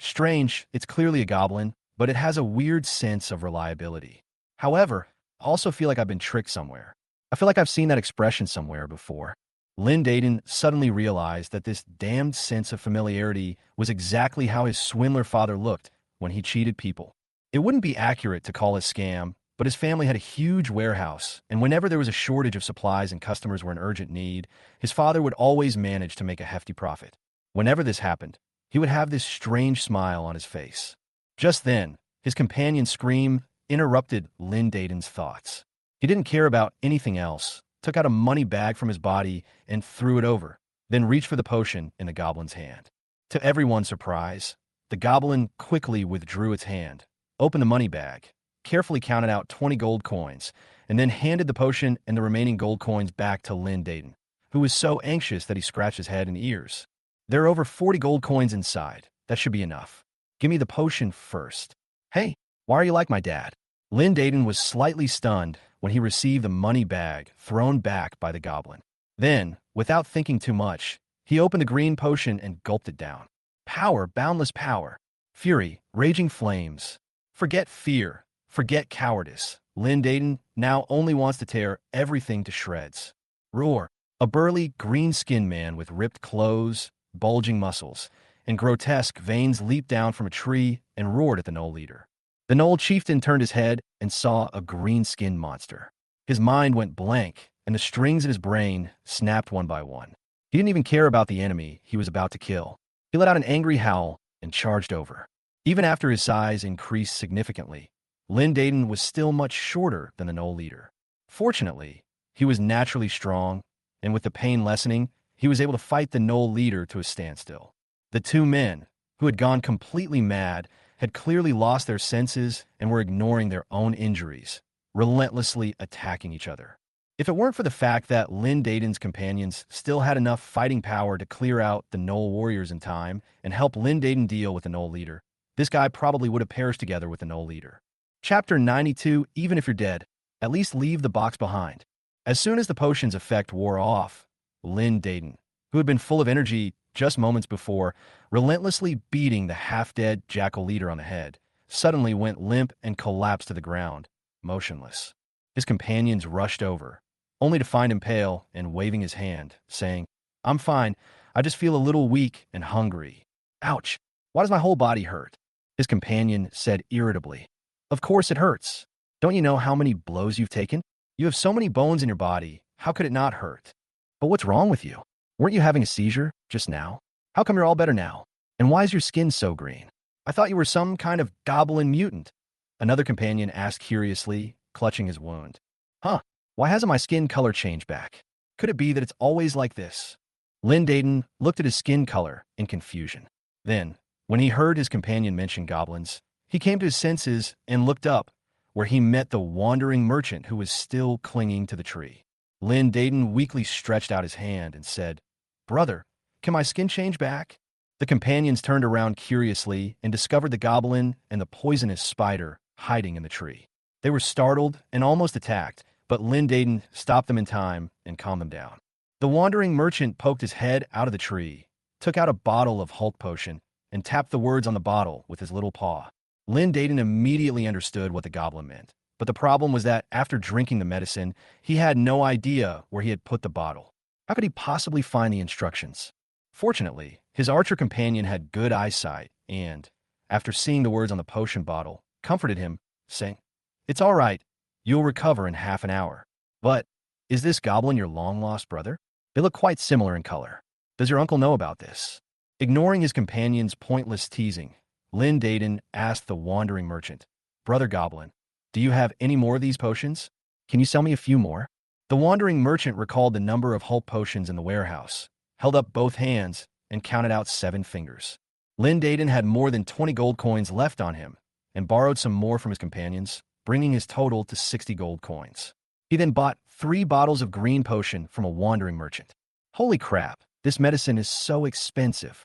Strange, it's clearly a goblin, but it has a weird sense of reliability. However, I also feel like I've been tricked somewhere. I feel like I've seen that expression somewhere before. Lynn Dayton suddenly realized that this damned sense of familiarity was exactly how his swindler father looked when he cheated people. It wouldn't be accurate to call it scam, but his family had a huge warehouse, and whenever there was a shortage of supplies and customers were in urgent need, his father would always manage to make a hefty profit. Whenever this happened, he would have this strange smile on his face. Just then, his companion's scream interrupted Lynn Dayton's thoughts. He didn't care about anything else, took out a money bag from his body and threw it over, then reached for the potion in the goblin's hand. To everyone's surprise, the goblin quickly withdrew its hand, opened the money bag, carefully counted out 20 gold coins, and then handed the potion and the remaining gold coins back to Lynn Dayton, who was so anxious that he scratched his head and ears. There are over 40 gold coins inside. That should be enough. Give me the potion first. Hey, why are you like my dad? Lynn Dayton was slightly stunned when he received the money bag thrown back by the goblin. Then, without thinking too much, he opened the green potion and gulped it down. Power, boundless power. Fury, raging flames. Forget fear. Forget cowardice. Lynn Dayton now only wants to tear everything to shreds. Roar. A burly, green-skinned man with ripped clothes, bulging muscles, and grotesque veins leaped down from a tree and roared at the Knoll leader. The Knoll chieftain turned his head and saw a green-skinned monster. His mind went blank, and the strings in his brain snapped one by one. He didn't even care about the enemy he was about to kill. He let out an angry howl and charged over. Even after his size increased significantly, Lynn Dayton was still much shorter than the Knoll leader. Fortunately, he was naturally strong, and with the pain lessening, he was able to fight the Knoll leader to a standstill. The two men, who had gone completely mad, had clearly lost their senses and were ignoring their own injuries, relentlessly attacking each other. If it weren't for the fact that Lynn Dayton's companions still had enough fighting power to clear out the Knoll warriors in time and help Lynn Dayton deal with the Knoll leader, this guy probably would have perished together with the Knoll leader. Chapter 92, Even if you're dead, at least leave the box behind. As soon as the potion's effect wore off, Lynn Dayton, who had been full of energy just moments before, relentlessly beating the half-dead jackal leader on the head, suddenly went limp and collapsed to the ground, motionless. His companions rushed over, only to find him pale and waving his hand, saying, "I'm fine, I just feel a little weak and hungry." "Ouch, why does my whole body hurt?" his companion said irritably. "Of course it hurts. Don't you know how many blows you've taken? You have so many bones in your body, how could it not hurt? But what's wrong with you? Weren't you having a seizure just now? How come you're all better now? And why is your skin so green? I thought you were some kind of goblin mutant." Another companion asked curiously, clutching his wound. "Huh, why hasn't my skin color changed back? Could it be that it's always like this?" Lynn Dayton looked at his skin color in confusion. Then, when he heard his companion mention goblins, he came to his senses and looked up, where he met the wandering merchant who was still clinging to the tree. Lynn Dayton weakly stretched out his hand and said, "Brother, can my skin change back?" The companions turned around curiously and discovered the goblin and the poisonous spider hiding in the tree. They were startled and almost attacked, but Lynn Dayton stopped them in time and calmed them down. The wandering merchant poked his head out of the tree, took out a bottle of Hulk potion, and tapped the words on the bottle with his little paw. Lynn Dayton immediately understood what the goblin meant, but the problem was that after drinking the medicine, he had no idea where he had put the bottle. How could he possibly find the instructions? Fortunately, his archer companion had good eyesight and, after seeing the words on the potion bottle, comforted him, saying, "It's all right. You'll recover in half an hour. But, is this goblin your long-lost brother? They look quite similar in color. Does your uncle know about this?" Ignoring his companion's pointless teasing, Lynn Dayton asked the wandering merchant, "Brother Goblin, do you have any more of these potions? Can you sell me a few more?" The wandering merchant recalled the number of Hulk potions in the warehouse, held up both hands, and counted out 7 fingers. Lynn Dayton had more than 20 gold coins left on him, and borrowed some more from his companions, bringing his total to 60 gold coins. He then bought 3 bottles of green potion from a wandering merchant. "Holy crap, this medicine is so expensive.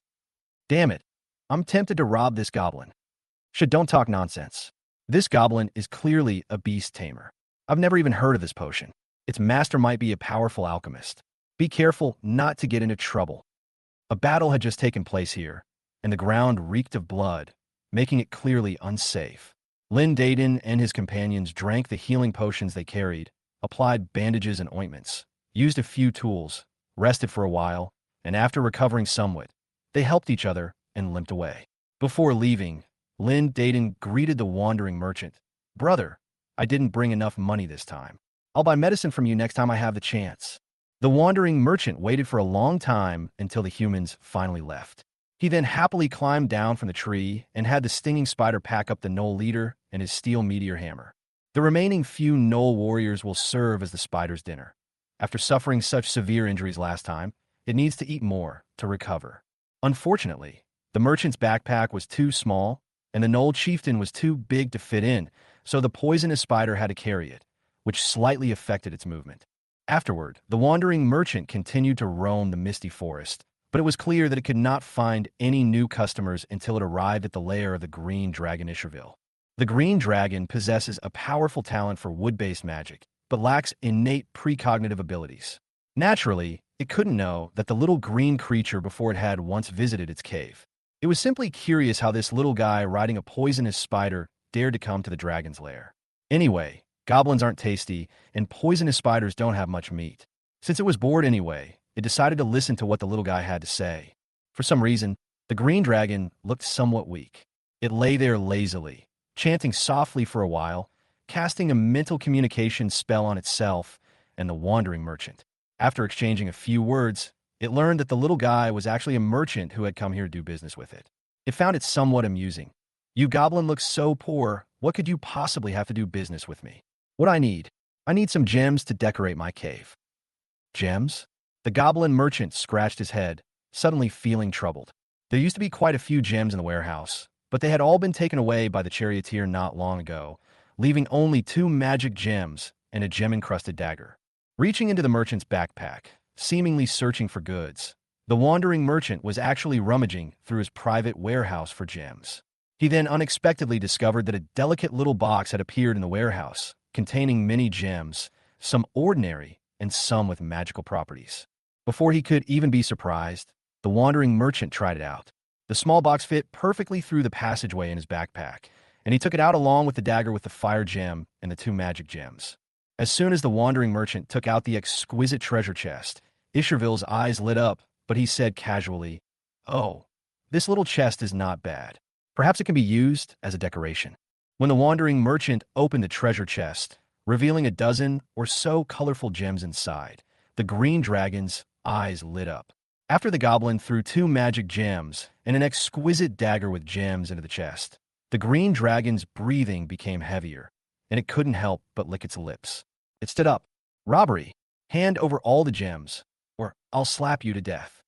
Damn it, I'm tempted to rob this goblin." Don't talk nonsense. This goblin is clearly a beast tamer. I've never even heard of this potion. Its master might be a powerful alchemist. Be careful not to get into trouble. A battle had just taken place here, and the ground reeked of blood, making it clearly unsafe. Lynn Dayton and his companions drank the healing potions they carried, applied bandages and ointments, used a few tools, rested for a while, and after recovering somewhat, they helped each other and limped away. Before leaving, Lynn Dayton greeted the wandering merchant. "Brother, I didn't bring enough money this time. I'll buy medicine from you next time I have the chance." The wandering merchant waited for a long time until the humans finally left. He then happily climbed down from the tree and had the stinging spider pack up the Knoll leader and his steel meteor hammer. The remaining few Knoll warriors will serve as the spider's dinner. After suffering such severe injuries last time, it needs to eat more to recover. Unfortunately, the merchant's backpack was too small, and the Knoll chieftain was too big to fit in, so the poisonous spider had to carry it, which slightly affected its movement. Afterward, the wandering merchant continued to roam the misty forest, but it was clear that it could not find any new customers until it arrived at the lair of the green dragon Isherville. The green dragon possesses a powerful talent for wood-based magic, but lacks innate precognitive abilities. Naturally, it couldn't know that the little green creature before it had once visited its cave. It was simply curious how this little guy riding a poisonous spider dared to come to the dragon's lair. Anyway, goblins aren't tasty, and poisonous spiders don't have much meat. Since it was bored anyway, it decided to listen to what the little guy had to say. For some reason, the green dragon looked somewhat weak. It lay there lazily, chanting softly for a while, casting a mental communication spell on itself and the wandering merchant. After exchanging a few words, it learned that the little guy was actually a merchant who had come here to do business with it. It found it somewhat amusing. "You goblin look so poor, what could you possibly have to do business with me? What I need some gems to decorate my cave." Gems? The goblin merchant scratched his head, suddenly feeling troubled. There used to be quite a few gems in the warehouse, but they had all been taken away by the charioteer not long ago, leaving only 2 magic gems and a gem-encrusted dagger. Reaching into the merchant's backpack, seemingly searching for goods, the wandering merchant was actually rummaging through his private warehouse for gems. He then unexpectedly discovered that a delicate little box had appeared in the warehouse, containing many gems, some ordinary and some with magical properties. Before he could even be surprised, the wandering merchant tried it out. The small box fit perfectly through the passageway in his backpack, and he took it out along with the dagger with the fire gem and the 2 magic gems. As soon as the wandering merchant took out the exquisite treasure chest, Isherville's eyes lit up, but he said casually, "Oh, this little chest is not bad. Perhaps it can be used as a decoration." When the wandering merchant opened the treasure chest, revealing a dozen or so colorful gems inside, the green dragon's eyes lit up. After the goblin threw 2 magic gems and an exquisite dagger with gems into the chest, the green dragon's breathing became heavier, and it couldn't help but lick its lips. It stood up. "Robbery! Hand over all the gems, or I'll slap you to death."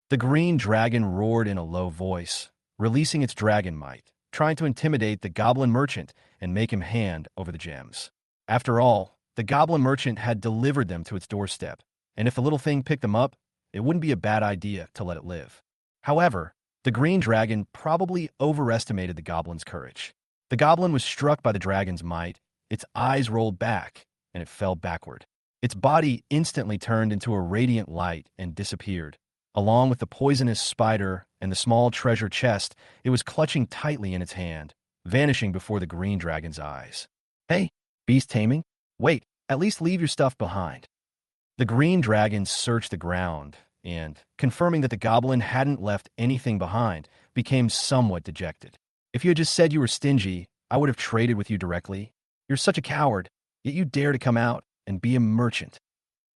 The green dragon roared in a low voice, releasing its dragon might, trying to intimidate the goblin merchant and make him hand over the gems. After all, the goblin merchant had delivered them to its doorstep, and if the little thing picked them up, it wouldn't be a bad idea to let it live. However, the green dragon probably overestimated the goblin's courage. The goblin was struck by the dragon's might, its eyes rolled back, and it fell backward. Its body instantly turned into a radiant light and disappeared. Along with the poisonous spider and the small treasure chest, it was clutching tightly in its hand, vanishing before the green dragon's eyes. "Hey, beast taming? Wait, at least leave your stuff behind." The green dragon searched the ground and, confirming that the goblin hadn't left anything behind, became somewhat dejected. "If you had just said you were stingy, I would have traded with you directly. You're such a coward, yet you dare to come out and be a merchant."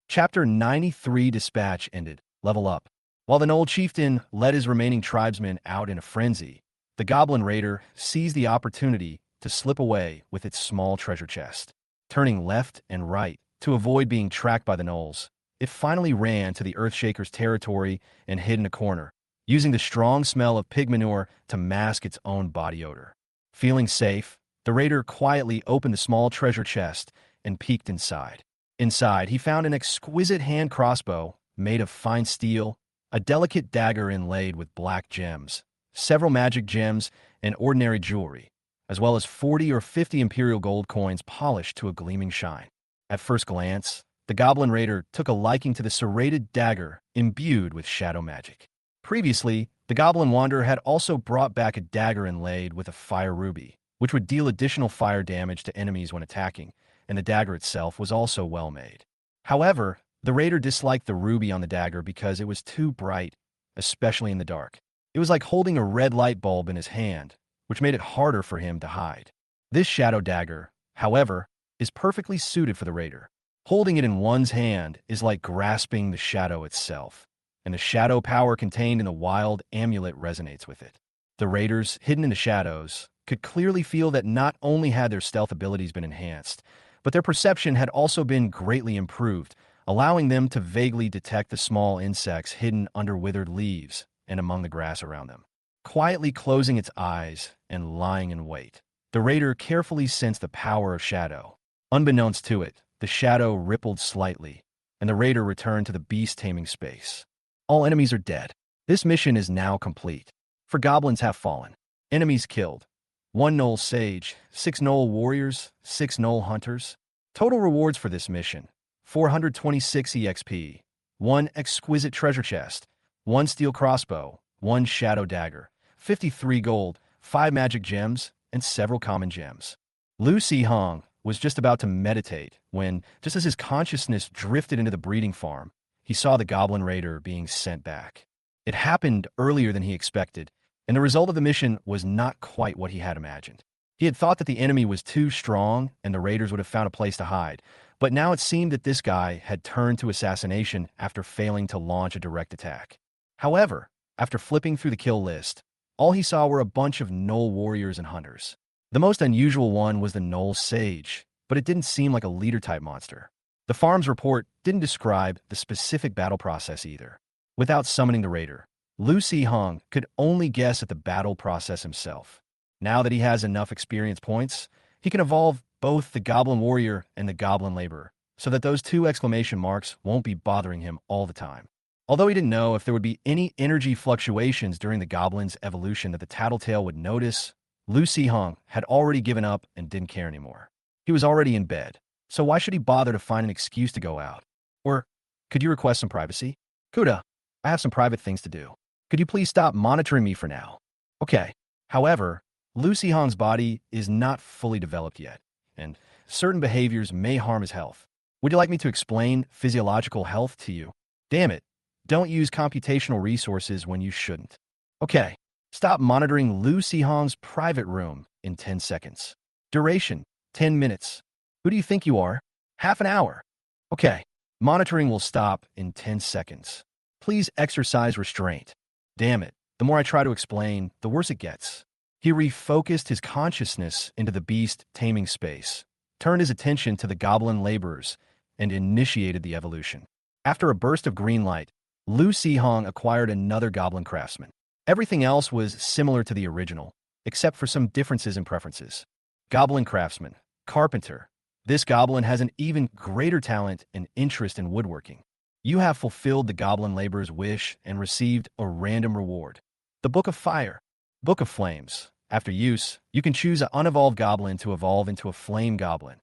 Chapter 93 Dispatch ended. Level up. While the Knoll chieftain led his remaining tribesmen out in a frenzy, the goblin raider seized the opportunity to slip away with its small treasure chest. Turning left and right to avoid being tracked by the Knolls, it finally ran to the Earthshaker's territory and hid in a corner, using the strong smell of pig manure to mask its own body odor. Feeling safe, the raider quietly opened the small treasure chest and peeked inside. Inside, he found an exquisite hand crossbow made of fine steel, a delicate dagger inlaid with black gems, several magic gems, and ordinary jewelry, as well as 40 or 50 imperial gold coins polished to a gleaming shine. At first glance, the goblin raider took a liking to the serrated dagger imbued with shadow magic. Previously, the goblin wanderer had also brought back a dagger inlaid with a fire ruby, which would deal additional fire damage to enemies when attacking, and the dagger itself was also well made. However, the raider disliked the ruby on the dagger because it was too bright, especially in the dark. It was like holding a red light bulb in his hand, which made it harder for him to hide. This shadow dagger, however, is perfectly suited for the raider. Holding it in one's hand is like grasping the shadow itself, and the shadow power contained in the wild amulet resonates with it. The raiders, hidden in the shadows, could clearly feel that not only had their stealth abilities been enhanced, but their perception had also been greatly improved, allowing them to vaguely detect the small insects hidden under withered leaves and among the grass around them. Quietly closing its eyes and lying in wait, the raider carefully sensed the power of shadow. Unbeknownst to it, the shadow rippled slightly, and the raider returned to the beast-taming space. All enemies are dead. This mission is now complete. For goblins have fallen. Enemies killed. 1 Gnoll Sage, 6 Gnoll Warriors, 6 Gnoll Hunters. Total rewards for this mission: 426 EXP, 1 Exquisite Treasure Chest, 1 Steel Crossbow, 1 Shadow Dagger, 53 gold, 5 Magic Gems, and several common gems. Lu Hong was just about to meditate when, just as his consciousness drifted into the breeding farm, he saw the Goblin Raider being sent back. It happened earlier than he expected, and the result of the mission was not quite what he had imagined. He had thought that the enemy was too strong and the raiders would have found a place to hide, but now it seemed that this guy had turned to assassination after failing to launch a direct attack. However, after flipping through the kill list, all he saw were a bunch of Gnoll warriors and hunters. The most unusual one was the Gnoll Sage, but it didn't seem like a leader-type monster. The farm's report didn't describe the specific battle process either. Without summoning the raider, Lu Hong could only guess at the battle process himself. Now that he has enough experience points, he can evolve both the Goblin Warrior and the Goblin Laborer, so that those 2 exclamation marks won't be bothering him all the time. Although he didn't know if there would be any energy fluctuations during the Goblin's evolution that the Tattletale would notice, Lu Hong had already given up and didn't care anymore. He was already in bed, so why should he bother to find an excuse to go out? Or, could you request some privacy? Kuda, I have some private things to do. Could you please stop monitoring me for now? Okay. However, Lu Hong's body is not fully developed yet, and certain behaviors may harm his health. Would you like me to explain physiological health to you? Damn it. Don't use computational resources when you shouldn't. Okay. Stop monitoring Lu Hong's private room in 10 seconds. Duration: 10 minutes. Who do you think you are? Half an hour. Okay. Monitoring will stop in 10 seconds. Please exercise restraint. Damn it. The more I try to explain, the worse it gets. He refocused his consciousness into the beast taming space, turned his attention to the Goblin Laborers, and initiated the evolution. After a burst of green light, Lu Hong acquired another Goblin Craftsman. Everything else was similar to the original, except for some differences in preferences. Goblin Craftsman, Carpenter. This goblin has an even greater talent and interest in woodworking. You have fulfilled the Goblin Laborer's wish and received a random reward. The Book of Fire. Book of Flames. After use, you can choose an unevolved goblin to evolve into a flame goblin,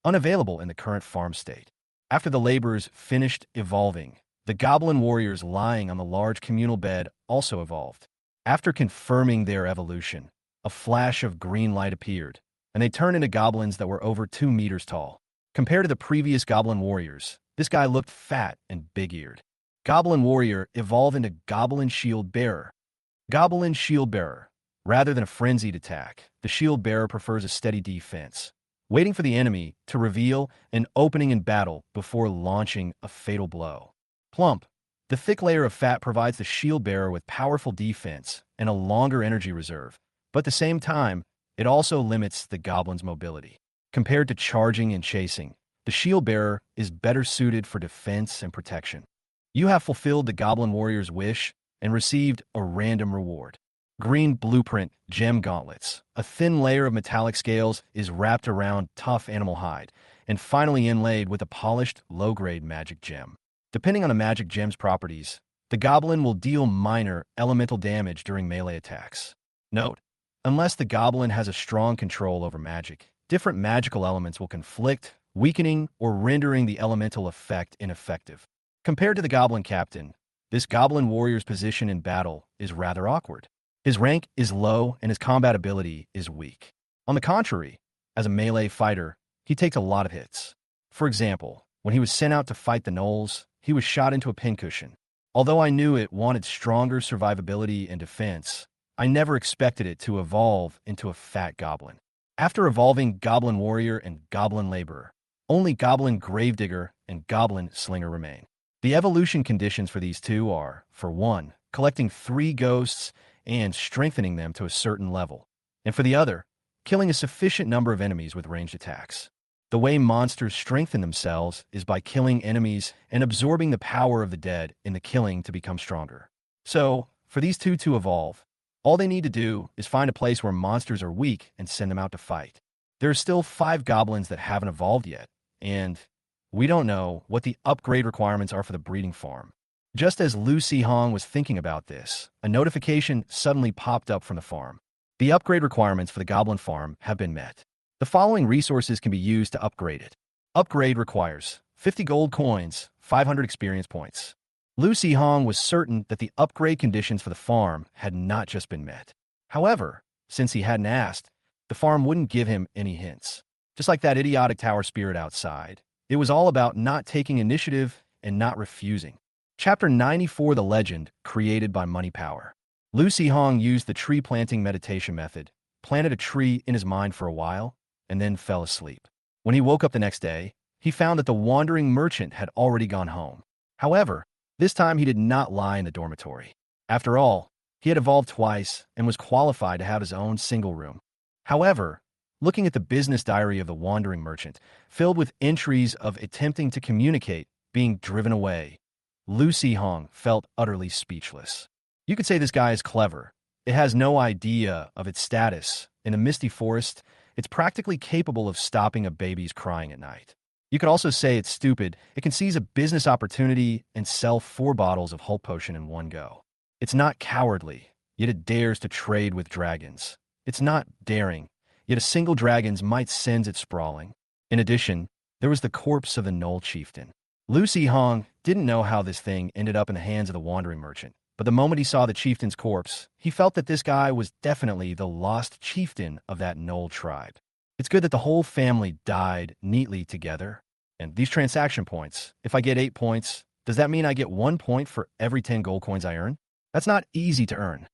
unavailable in the current farm state. After the laborers finished evolving, the Goblin Warriors lying on the large communal bed also evolved. After confirming their evolution, a flash of green light appeared, and they turned into goblins that were over 2 meters tall. Compared to the previous Goblin Warriors, this guy looked fat and big-eared. Goblin Warrior evolved into Goblin Shield Bearer. Goblin Shield Bearer. Rather than a frenzied attack, the Shield Bearer prefers a steady defense, waiting for the enemy to reveal an opening in battle before launching a fatal blow. Plump. The thick layer of fat provides the Shield Bearer with powerful defense and a longer energy reserve, but at the same time, it also limits the goblin's mobility. Compared to charging and chasing, the Shield Bearer is better suited for defense and protection. You have fulfilled the Goblin Warrior's wish and received a random reward. Green Blueprint Gem Gauntlets. A thin layer of metallic scales is wrapped around tough animal hide and finally inlaid with a polished, low-grade magic gem. Depending on the magic gem's properties, the goblin will deal minor elemental damage during melee attacks. Note: unless the goblin has a strong control over magic, different magical elements will conflict, weakening or rendering the elemental effect ineffective. Compared to the Goblin Captain, this Goblin Warrior's position in battle is rather awkward. His rank is low and his combat ability is weak. On the contrary, as a melee fighter, he takes a lot of hits. For example, when he was sent out to fight the Gnolls, he was shot into a pincushion. Although I knew it wanted stronger survivability and defense, I never expected it to evolve into a fat goblin. After evolving Goblin Warrior and Goblin Laborer, only Goblin Gravedigger and Goblin Slinger remain. The evolution conditions for these two are, for one, collecting 3 ghosts and strengthening them to a certain level, and for the other, killing a sufficient number of enemies with ranged attacks. The way monsters strengthen themselves is by killing enemies and absorbing the power of the dead in the killing to become stronger. So, for these two to evolve, all they need to do is find a place where monsters are weak and send them out to fight. There are still 5 goblins that haven't evolved yet, and we don't know what the upgrade requirements are for the breeding farm. Just as Lu Hong was thinking about this, a notification suddenly popped up from the farm. The upgrade requirements for the Goblin farm have been met. The following resources can be used to upgrade it. Upgrade requires 50 gold coins, 500 experience points. Lu Hong was certain that the upgrade conditions for the farm had not just been met. However, since he hadn't asked, the farm wouldn't give him any hints. Just like that idiotic tower spirit outside, it was all about not taking initiative and not refusing. Chapter 94, The Legend, created by Money Power. Lu Hong used the tree planting meditation method, planted a tree in his mind for a while, and then fell asleep. When he woke up the next day, he found that the wandering merchant had already gone home. However, this time he did not lie in the dormitory. After all, he had evolved twice and was qualified to have his own single room. However, looking at the business diary of the wandering merchant, filled with entries of attempting to communicate, being driven away, Lu Hong felt utterly speechless. You could say this guy is clever. It has no idea of its status. In a misty forest, it's practically capable of stopping a baby's crying at night. You could also say it's stupid. It can seize a business opportunity and sell 4 bottles of Hulk Potion in one go. It's not cowardly, yet it dares to trade with dragons. It's not daring, yet a single dragon might send it sprawling. In addition, there was the corpse of the Knoll chieftain. Lu Hong didn't know how this thing ended up in the hands of the wandering merchant, but the moment he saw the chieftain's corpse, he felt that this guy was definitely the lost chieftain of that Knoll tribe. It's good that the whole family died neatly together. And these transaction points, if I get 8 points, does that mean I get 1 point for every 10 gold coins I earn? That's not easy to earn.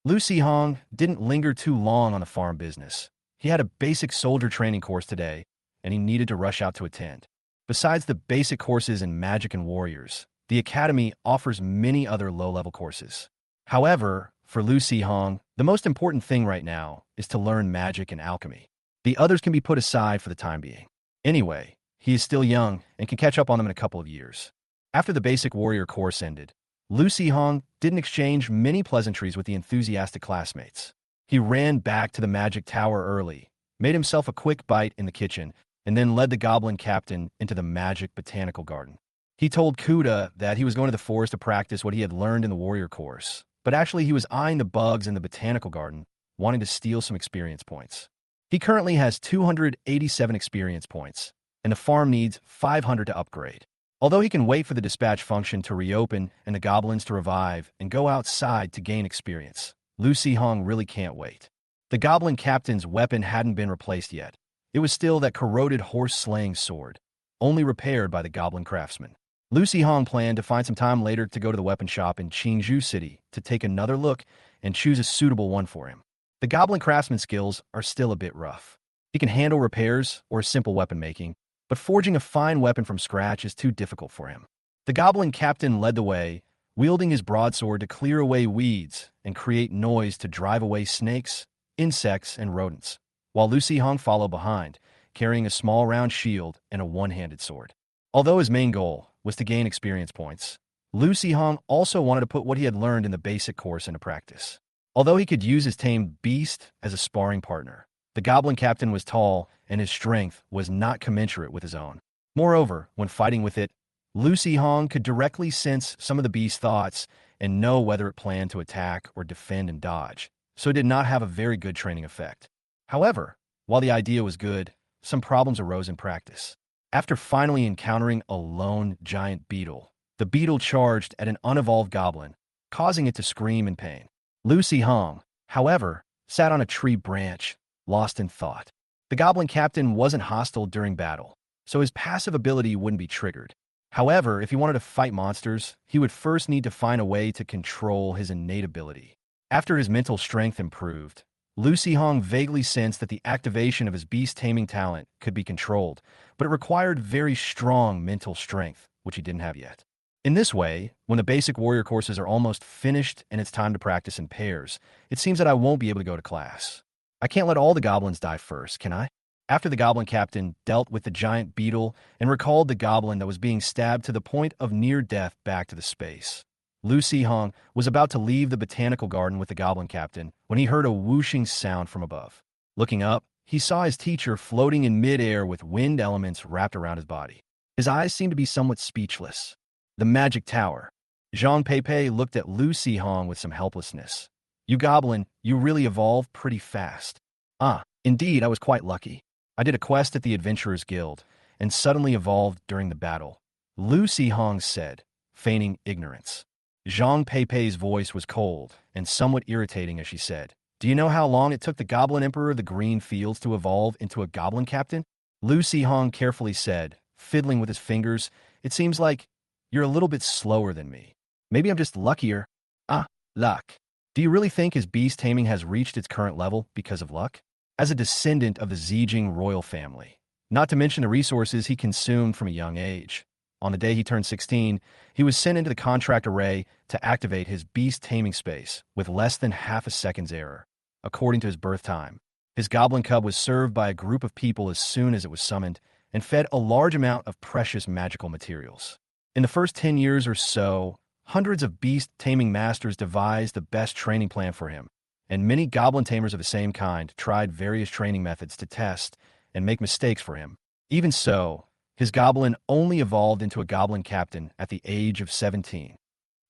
Lu Hong didn't linger too long on the farm business. He had a basic soldier training course today, and he needed to rush out to attend. Besides the basic courses in Magic and Warriors, the Academy offers many other low-level courses. However, for Lu Hong, the most important thing right now is to learn magic and alchemy. The others can be put aside for the time being. Anyway, he is still young and can catch up on them in a couple of years. After the basic warrior course ended, Lu Hong didn't exchange many pleasantries with the enthusiastic classmates. He ran back to the magic tower early, made himself a quick bite in the kitchen, and then led the goblin captain into the magic botanical garden. He told Kuda that he was going to the forest to practice what he had learned in the warrior course, but actually he was eyeing the bugs in the botanical garden, wanting to steal some experience points. He currently has 287 experience points, and the farm needs 500 to upgrade. Although he can wait for the dispatch function to reopen and the goblins to revive and go outside to gain experience, Lu Hong really can't wait. The goblin captain's weapon hadn't been replaced yet. It was still that corroded horse-slaying sword, only repaired by the goblin craftsman. Lu Hong planned to find some time later to go to the weapon shop in Qingzhou City to take another look and choose a suitable one for him. The goblin craftsman skills are still a bit rough. He can handle repairs or simple weapon making, but forging a fine weapon from scratch is too difficult for him. The goblin captain led the way, wielding his broadsword to clear away weeds and create noise to drive away snakes, insects, and rodents, while Lu Hong followed behind, carrying a small round shield and a one-handed sword. Although his main goal was to gain experience points, Lu Hong also wanted to put what he had learned in the basic course into practice. Although he could use his tamed beast as a sparring partner, the goblin captain was tall and his strength was not commensurate with his own. Moreover, when fighting with it, Lu Hong could directly sense some of the beast's thoughts and know whether it planned to attack or defend and dodge, so it did not have a very good training effect. However, while the idea was good, some problems arose in practice. After finally encountering a lone giant beetle, the beetle charged at an unevolved goblin, causing it to scream in pain. Lu Hong, however, sat on a tree branch, lost in thought. The goblin captain wasn't hostile during battle, so his passive ability wouldn't be triggered. However, if he wanted to fight monsters, he would first need to find a way to control his innate ability. After his mental strength improved, Lu Hong vaguely sensed that the activation of his beast-taming talent could be controlled, but it required very strong mental strength, which he didn't have yet. In this way, when the basic warrior courses are almost finished and it's time to practice in pairs, it seems that I won't be able to go to class. I can't let all the goblins die first, can I? After the goblin captain dealt with the giant beetle and recalled the goblin that was being stabbed to the point of near death back to the space, Lu Hong was about to leave the botanical garden with the goblin captain when he heard a whooshing sound from above. Looking up, he saw his teacher floating in midair with wind elements wrapped around his body. His eyes seemed to be somewhat speechless. The magic tower. Zhang Peipei looked at Lu Hong with some helplessness. You Goblin, you really evolved pretty fast. Ah, indeed, I was quite lucky. I did a quest at the Adventurers Guild, and suddenly evolved during the battle. Lu Hong said, feigning ignorance. Zhang Peipei's voice was cold and somewhat irritating as she said, Do you know how long it took the Goblin Emperor of the Green Fields to evolve into a Goblin Captain? Lu Hong carefully said, fiddling with his fingers, It seems like you're a little bit slower than me. Maybe I'm just luckier. Ah, luck. Do you really think his beast taming has reached its current level because of luck? As a descendant of the Zijing royal family, not to mention the resources he consumed from a young age. On the day he turned 16, he was sent into the contract array to activate his beast taming space with less than half a second's error, according to his birth time. His goblin cub was served by a group of people as soon as it was summoned and fed a large amount of precious magical materials. In the first 10 years or so, hundreds of beast taming masters devised the best training plan for him, and many goblin tamers of the same kind tried various training methods to test and make mistakes for him. Even so, his goblin only evolved into a goblin captain at the age of 17.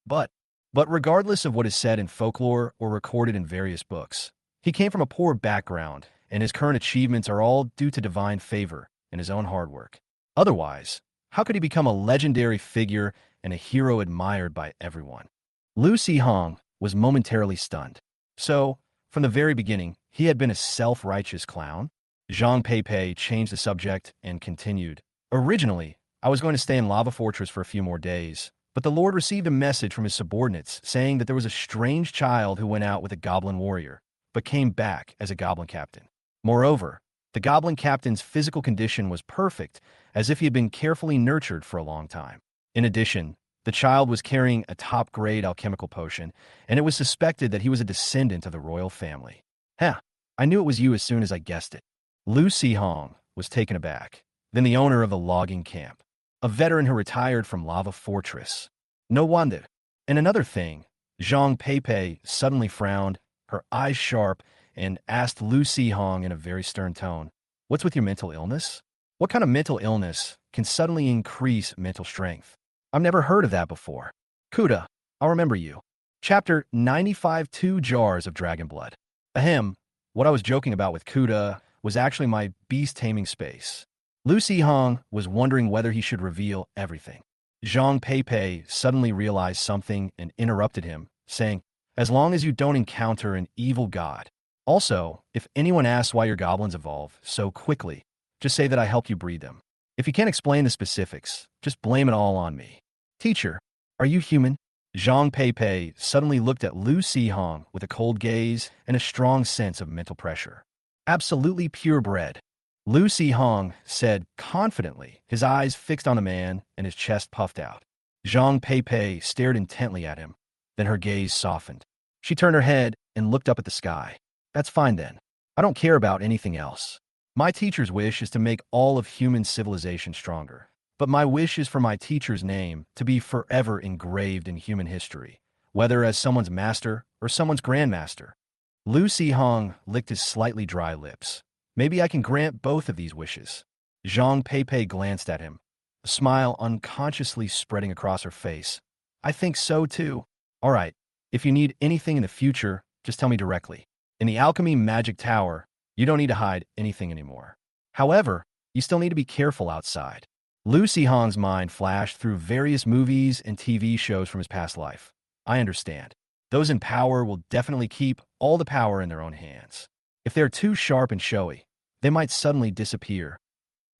But regardless of what is said in folklore or recorded in various books, he came from a poor background, and his current achievements are all due to divine favor and his own hard work. Otherwise, how could he become a legendary figure and a hero admired by everyone? Lu Hong was momentarily stunned. So, from the very beginning, he had been a self-righteous clown? Zhang Peipei changed the subject and continued. Originally, I was going to stay in Lava Fortress for a few more days, but the Lord received a message from his subordinates saying that there was a strange child who went out with a goblin warrior, but came back as a goblin captain. Moreover, the goblin captain's physical condition was perfect, as if he had been carefully nurtured for a long time. In addition, the child was carrying a top-grade alchemical potion, and it was suspected that he was a descendant of the royal family. I knew it was you as soon as I guessed it. Lu Hong was taken aback. Then the owner of the logging camp, a veteran who retired from Lava Fortress. No wonder. And another thing, Zhang Peipei suddenly frowned, her eyes sharp, and asked Lu Hong in a very stern tone, What's with your mental illness? What kind of mental illness can suddenly increase mental strength? I've never heard of that before. Kuda, I'll remember you. Chapter 95 2 Jars of Dragon Blood. Ahem, what I was joking about with Kuda was actually my beast taming space. Lu Hong was wondering whether he should reveal everything. Zhang Peipei suddenly realized something and interrupted him, saying, As long as you don't encounter an evil god. Also, if anyone asks why your goblins evolve so quickly, just say that I helped you breed them. If you can't explain the specifics, just blame it all on me. Teacher, are you human? Zhang Peipei suddenly looked at Lu Hong with a cold gaze and a strong sense of mental pressure. Absolutely purebred. Lu Hong said confidently, his eyes fixed on the man and his chest puffed out. Zhang Peipei stared intently at him. Then her gaze softened. She turned her head and looked up at the sky. That's fine then. I don't care about anything else. My teacher's wish is to make all of human civilization stronger. But my wish is for my teacher's name to be forever engraved in human history, whether as someone's master or someone's grandmaster. Lu Hong licked his slightly dry lips. Maybe I can grant both of these wishes. Zhang Peipei glanced at him, a smile unconsciously spreading across her face. I think so too. All right, if you need anything in the future, just tell me directly. In the Alchemy Magic Tower, you don't need to hide anything anymore. However, you still need to be careful outside. Lu Hong's mind flashed through various movies and TV shows from his past life. I understand. Those in power will definitely keep all the power in their own hands. If they're too sharp and showy, they might suddenly disappear.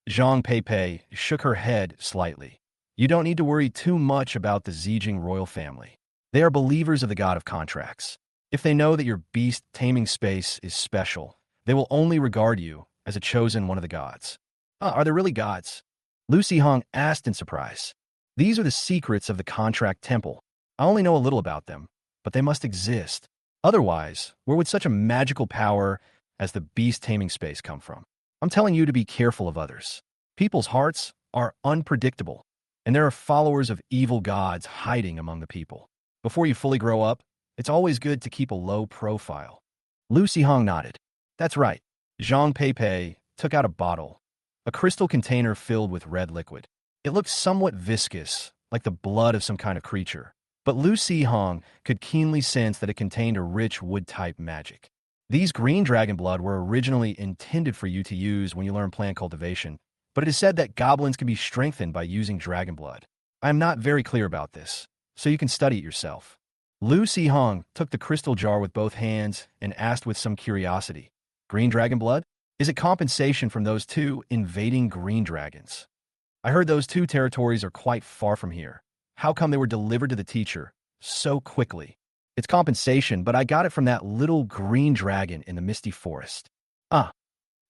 Zhang Peipei shook her head slightly. You don't need to worry too much about the Zijing royal family. They are believers of the god of contracts. If they know that your beast taming space is special, they will only regard you as a chosen one of the gods. Are there really gods? Lu Hong asked in surprise. These are the secrets of the contract temple. I only know a little about them, but they must exist. Otherwise, where would such a magical power as the beast taming space come from? I'm telling you to be careful of others. People's hearts are unpredictable, and there are followers of evil gods hiding among the people. Before you fully grow up, it's always good to keep a low profile. Lu Hong nodded. That's right. Zhang Peipei took out a bottle, a crystal container filled with red liquid. It looked somewhat viscous, like the blood of some kind of creature. But Lu Hong could keenly sense that it contained a rich wood-type magic. These green dragon blood were originally intended for you to use when you learn plant cultivation, but it is said that goblins can be strengthened by using dragon blood. I am not very clear about this, so you can study it yourself. Lu Hong took the crystal jar with both hands and asked with some curiosity, "Green dragon blood? Is it compensation from those two invading green dragons? I heard those two territories are quite far from here. How come they were delivered to the teacher so quickly?" "It's compensation, but I got it from that little green dragon in the misty forest." "Ah,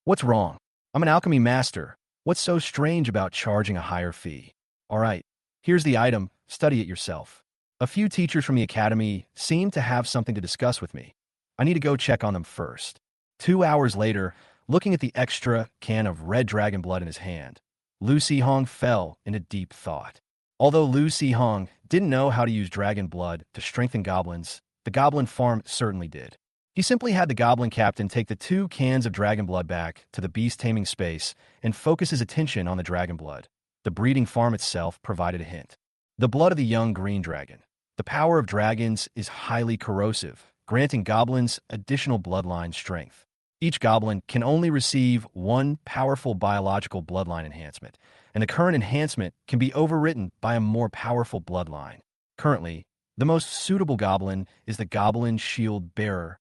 what's wrong? I'm an alchemy master. What's so strange about charging a higher fee?" "All right, here's the item. Study it yourself." A few teachers from the academy seem to have something to discuss with me. I need to go check on them first. 2 hours later, looking at the extra can of red dragon blood in his hand, Lu Hong fell into deep thought. Although Lu Hong didn't know how to use dragon blood to strengthen goblins, the goblin farm certainly did. He simply had the goblin captain take the 2 cans of dragon blood back to the beast taming space and focus his attention on the dragon blood. The breeding farm itself provided a hint. The blood of the young green dragon. The power of dragons is highly corrosive, granting goblins additional bloodline strength. Each goblin can only receive 1 powerful biological bloodline enhancement, and the current enhancement can be overwritten by a more powerful bloodline. Currently, the most suitable goblin is the Goblin Shield Bearer.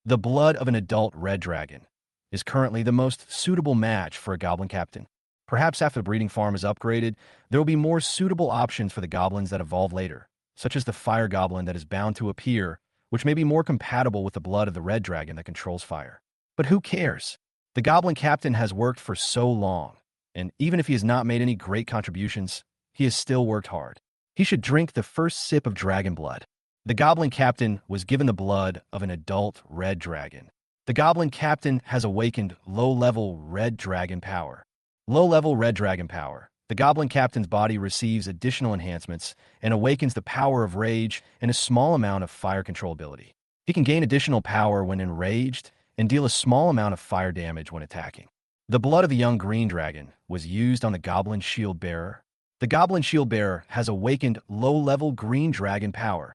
The blood of an adult red dragon is currently the most suitable match for a goblin captain. Perhaps after the breeding farm is upgraded, there will be more suitable options for the goblins that evolve later, such as the fire goblin that is bound to appear, which may be more compatible with the blood of the red dragon that controls fire. But who cares? The goblin captain has worked for so long, and even if he has not made any great contributions, he has still worked hard. He should drink the first sip of dragon blood. The goblin captain was given the blood of an adult red dragon. The goblin captain has awakened low-level red dragon power. Low-level red dragon power. The goblin captain's body receives additional enhancements and awakens the power of rage and a small amount of fire control ability. He can gain additional power when enraged and deal a small amount of fire damage when attacking. The blood of the young green dragon was used on the Goblin Shield Bearer. The Goblin Shield Bearer has awakened low-level green dragon power.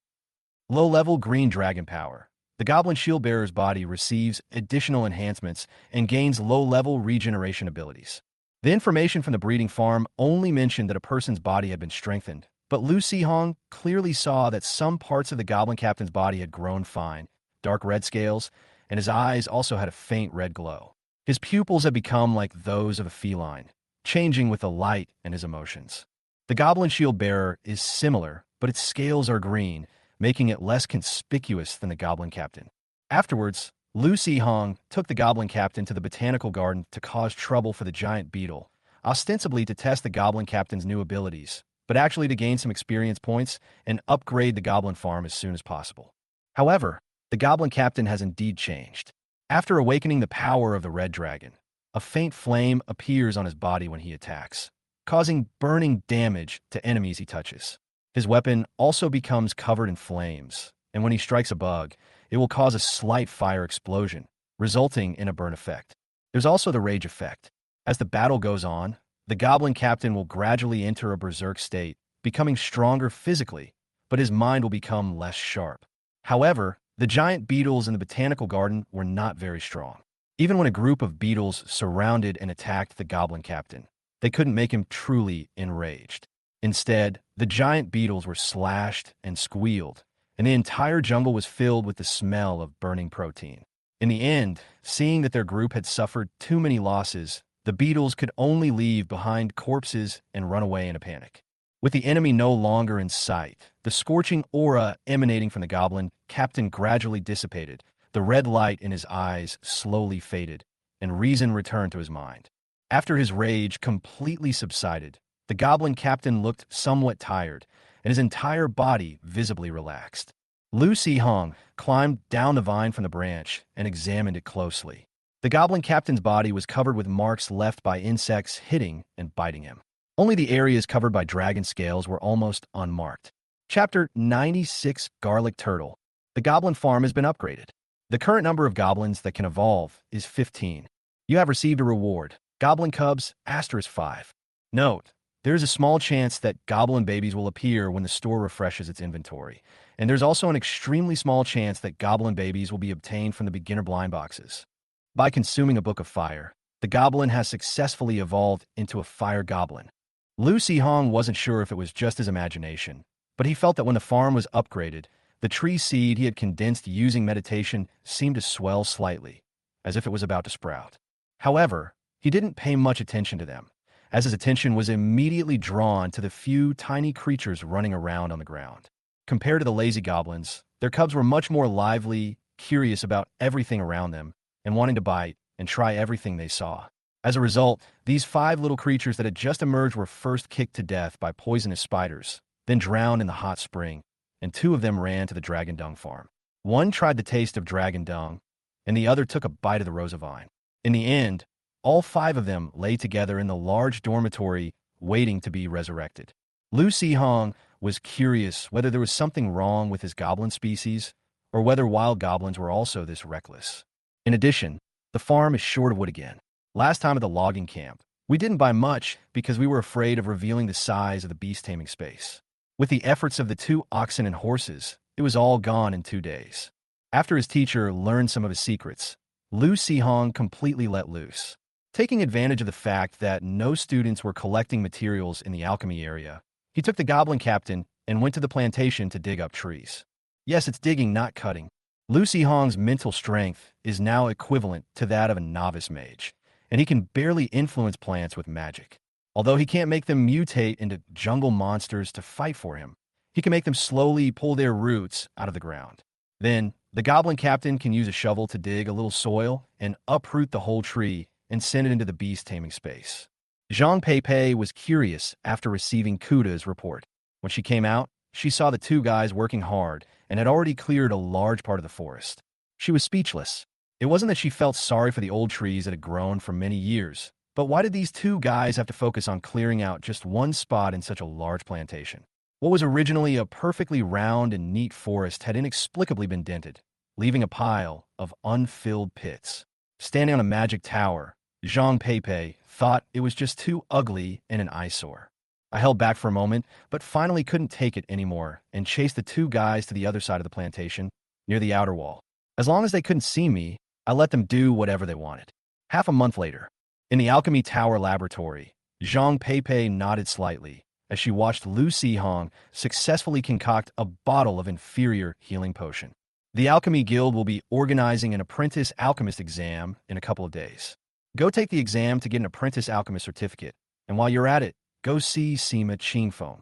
Low-level green dragon power. The Goblin Shield Bearer's body receives additional enhancements and gains low-level regeneration abilities. The information from the breeding farm only mentioned that a person's body had been strengthened, but Lu Hong clearly saw that some parts of the goblin captain's body had grown fine, dark red scales, and his eyes also had a faint red glow. His pupils had become like those of a feline, changing with the light and his emotions. The Goblin Shield Bearer is similar, but its scales are green, making it less conspicuous than the Goblin Captain. Afterwards, Lu Hong took the Goblin Captain to the botanical garden to cause trouble for the giant beetle, ostensibly to test the Goblin Captain's new abilities, but actually to gain some experience points and upgrade the Goblin Farm as soon as possible. However, the Goblin Captain has indeed changed. After awakening the power of the red dragon, a faint flame appears on his body when he attacks, causing burning damage to enemies he touches. His weapon also becomes covered in flames, and when he strikes a bug, it will cause a slight fire explosion, resulting in a burn effect. There's also the rage effect. As the battle goes on, the Goblin Captain will gradually enter a berserk state, becoming stronger physically, but his mind will become less sharp. However, the giant beetles in the botanical garden were not very strong. Even when a group of beetles surrounded and attacked the Goblin Captain, they couldn't make him truly enraged. Instead, the giant beetles were slashed and squealed, and the entire jungle was filled with the smell of burning protein. In the end, seeing that their group had suffered too many losses, the beetles could only leave behind corpses and run away in a panic. With the enemy no longer in sight, the scorching aura emanating from the Goblin Captain gradually dissipated, the red light in his eyes slowly faded, and reason returned to his mind. After his rage completely subsided, the Goblin Captain looked somewhat tired, and his entire body visibly relaxed. Lu Hong climbed down the vine from the branch and examined it closely. The Goblin Captain's body was covered with marks left by insects hitting and biting him. Only the areas covered by dragon scales were almost unmarked. Chapter 96 Garlic Turtle. The Goblin Farm has been upgraded. The current number of goblins that can evolve is 15. You have received a reward. Goblin Cubs, *5. Note: There is a small chance that goblin babies will appear when the store refreshes its inventory, and there's also an extremely small chance that goblin babies will be obtained from the beginner blind boxes. By consuming a book of fire, the goblin has successfully evolved into a fire goblin. Lu Hong wasn't sure if it was just his imagination, but he felt that when the farm was upgraded, the tree seed he had condensed using meditation seemed to swell slightly, as if it was about to sprout. However, he didn't pay much attention to them, as his attention was immediately drawn to the few tiny creatures running around on the ground. Compared to the lazy goblins, their cubs were much more lively, curious about everything around them, and wanting to bite and try everything they saw. As a result, these 5 little creatures that had just emerged were first kicked to death by poisonous spiders, then drowned in the hot spring, and 2 of them ran to the dragon dung farm. One tried the taste of dragon dung, and the other took a bite of the rosa vine. In the end, all 5 of them lay together in the large dormitory, waiting to be resurrected. Lu Hong was curious whether there was something wrong with his goblin species, or whether wild goblins were also this reckless. In addition, the farm is short of wood again. Last time at the logging camp, we didn't buy much because we were afraid of revealing the size of the beast taming space. With the efforts of the 2 oxen and horses, it was all gone in 2 days. After his teacher learned some of his secrets, Lu Hong completely let loose. Taking advantage of the fact that no students were collecting materials in the alchemy area, he took the goblin captain and went to the plantation to dig up trees. Yes, it's digging, not cutting. Lu Hong's mental strength is now equivalent to that of a novice mage, and he can barely influence plants with magic. Although he can't make them mutate into jungle monsters to fight for him, he can make them slowly pull their roots out of the ground. Then, the goblin captain can use a shovel to dig a little soil and uproot the whole tree and send it into the beast taming space. Zhang Pei was curious after receiving Kuda's report. When she came out, she saw the 2 guys working hard and had already cleared a large part of the forest. She was speechless. It wasn't that she felt sorry for the old trees that had grown for many years, but why did these 2 guys have to focus on clearing out just one spot in such a large plantation? What was originally a perfectly round and neat forest had inexplicably been dented, leaving a pile of unfilled pits. Standing on a magic tower, Zhang Pei thought it was just too ugly and an eyesore. I held back for a moment, but finally couldn't take it anymore and chased the 2 guys to the other side of the plantation, near the outer wall. As long as they couldn't see me, I let them do whatever they wanted. Half a month later, in the alchemy tower laboratory, Zhang Pei nodded slightly as she watched Lu Hong successfully concoct a bottle of inferior healing potion. The Alchemy Guild will be organizing an apprentice alchemist exam in a couple of days. Go take the exam to get an apprentice alchemist certificate, and while you're at it, go see Sima Qingfeng.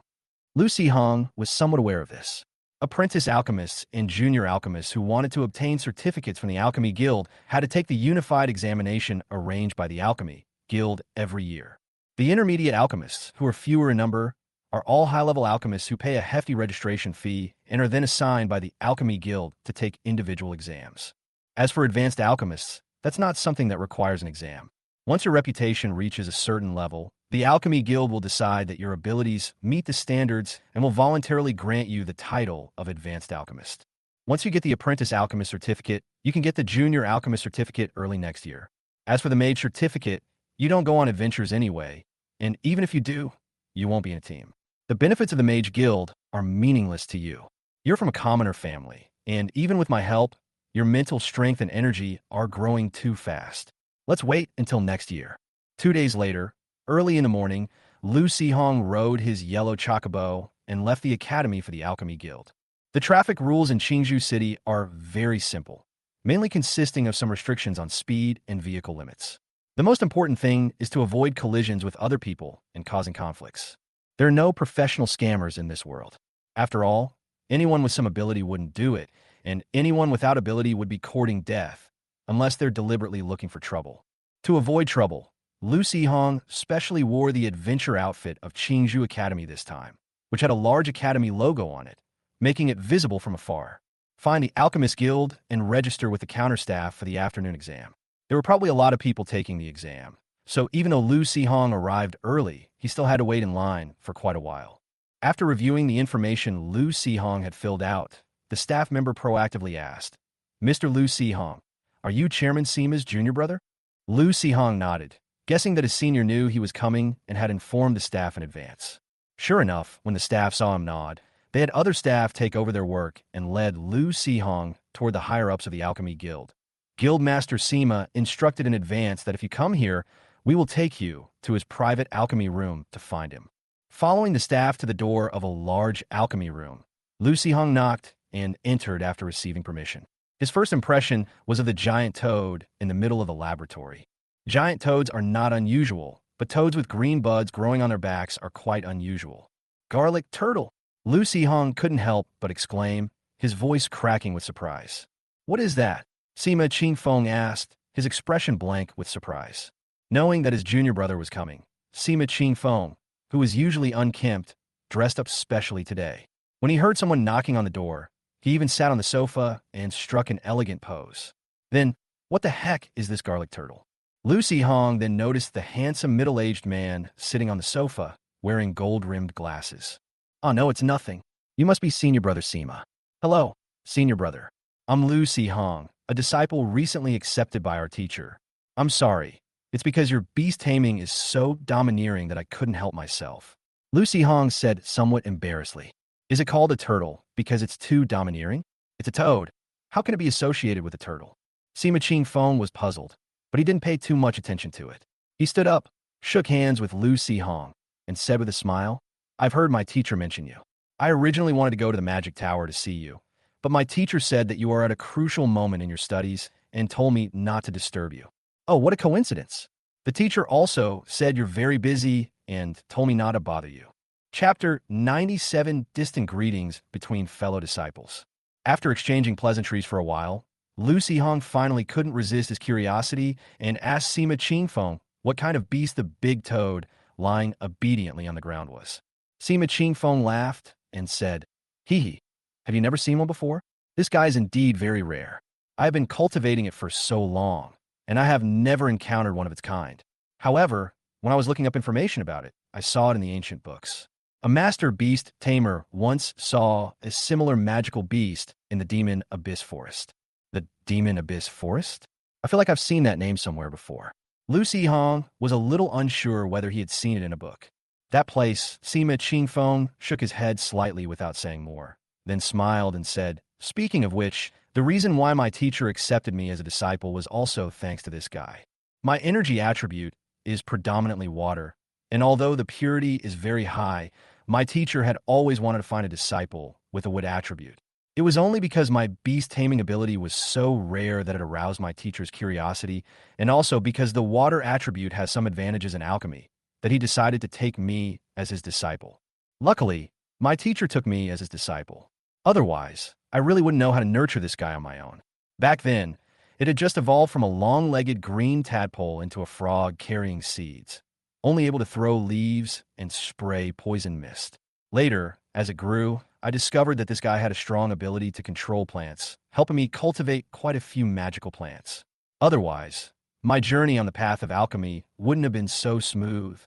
Lu Hong was somewhat aware of this. Apprentice alchemists and junior alchemists who wanted to obtain certificates from the Alchemy Guild had to take the unified examination arranged by the Alchemy Guild every year. The intermediate alchemists, who are fewer in number, are all high-level alchemists who pay a hefty registration fee and are then assigned by the Alchemy Guild to take individual exams. As for advanced alchemists, that's not something that requires an exam. Once your reputation reaches a certain level, the Alchemy Guild will decide that your abilities meet the standards and will voluntarily grant you the title of Advanced Alchemist. Once you get the Apprentice Alchemist certificate, you can get the Junior Alchemist certificate early next year. As for the Mage certificate, you don't go on adventures anyway, and even if you do, you won't be in a team. The benefits of the Mage Guild are meaningless to you. You're from a commoner family, and even with my help, your mental strength and energy are growing too fast. Let's wait until next year. 2 days later, early in the morning, Lu Hong rode his yellow chocobo and left the academy for the Alchemy Guild. The traffic rules in Qingzhou City are very simple, mainly consisting of some restrictions on speed and vehicle limits. The most important thing is to avoid collisions with other people and causing conflicts. There are no professional scammers in this world. After all, anyone with some ability wouldn't do it, and anyone without ability would be courting death, unless they're deliberately looking for trouble. To avoid trouble, Lu Hong specially wore the adventure outfit of Qingzhou Academy this time, which had a large academy logo on it, making it visible from afar. Find the Alchemist Guild and register with the counterstaff for the afternoon exam. There were probably a lot of people taking the exam, so even though Lu Hong arrived early, he still had to wait in line for quite a while. After reviewing the information Lu Hong had filled out, the staff member proactively asked, "Mr. Lu Hong, are you Chairman Sima's junior brother?" Lu Hong nodded, guessing that his senior knew he was coming and had informed the staff in advance. Sure enough, when the staff saw him nod, they had other staff take over their work and led Lu Sihong toward the higher-ups of the Alchemy Guild. Guildmaster Sima instructed in advance that if you come here, we will take you to his private alchemy room to find him. Following the staff to the door of a large alchemy room, Lu Sihong knocked and entered after receiving permission. His first impression was of the giant toad in the middle of the laboratory. Giant toads are not unusual, but toads with green buds growing on their backs are quite unusual. Garlic turtle! Lu Sihong couldn't help but exclaim, his voice cracking with surprise. What is that? Sima Qingfeng asked, his expression blank with surprise. Knowing that his junior brother was coming, Sima Qingfeng, who was usually unkempt, dressed up specially today. When he heard someone knocking on the door, he even sat on the sofa and struck an elegant pose. Then, what the heck is this garlic turtle? Lu Sihong then noticed the handsome middle-aged man sitting on the sofa, wearing gold-rimmed glasses. Oh no, it's nothing. You must be senior brother Sima. Hello, senior brother. I'm Lu Sihong, a disciple recently accepted by our teacher. I'm sorry. It's because your beast taming is so domineering that I couldn't help myself. Lu Sihong said somewhat embarrassedly. Is it called a turtle because it's too domineering? It's a toad. How can it be associated with a turtle? Sima Qingfeng was puzzled, but he didn't pay too much attention to it. He stood up, shook hands with Lu Sihong, and said with a smile, I've heard my teacher mention you. I originally wanted to go to the magic tower to see you, but my teacher said that you are at a crucial moment in your studies and told me not to disturb you. Oh, what a coincidence. The teacher also said you're very busy and told me not to bother you. Chapter 97 Distant Greetings Between Fellow Disciples. After exchanging pleasantries for a while, Lu Sihong finally couldn't resist his curiosity and asked Sima Qingfeng what kind of beast the big toad lying obediently on the ground was. Sima Qingfeng laughed and said, Hee hee, have you never seen one before? This guy is indeed very rare. I have been cultivating it for so long, and I have never encountered one of its kind. However, when I was looking up information about it, I saw it in the ancient books. A master beast tamer once saw a similar magical beast in the Demon Abyss Forest. The Demon Abyss Forest? I feel like I've seen that name somewhere before. Lu Sihong was a little unsure whether he had seen it in a book. That place, Sima Qingfeng shook his head slightly without saying more, then smiled and said, Speaking of which, the reason why my teacher accepted me as a disciple was also thanks to this guy. My energy attribute is predominantly water, and although the purity is very high, my teacher had always wanted to find a disciple with a wood attribute. It was only because my beast taming ability was so rare that it aroused my teacher's curiosity, and also because the water attribute has some advantages in alchemy, that he decided to take me as his disciple. Luckily, my teacher took me as his disciple. Otherwise, I really wouldn't know how to nurture this guy on my own. Back then, it had just evolved from a long-legged green tadpole into a frog carrying seeds, only able to throw leaves and spray poison mist. Later, as it grew, I discovered that this guy had a strong ability to control plants, helping me cultivate quite a few magical plants. Otherwise, my journey on the path of alchemy wouldn't have been so smooth.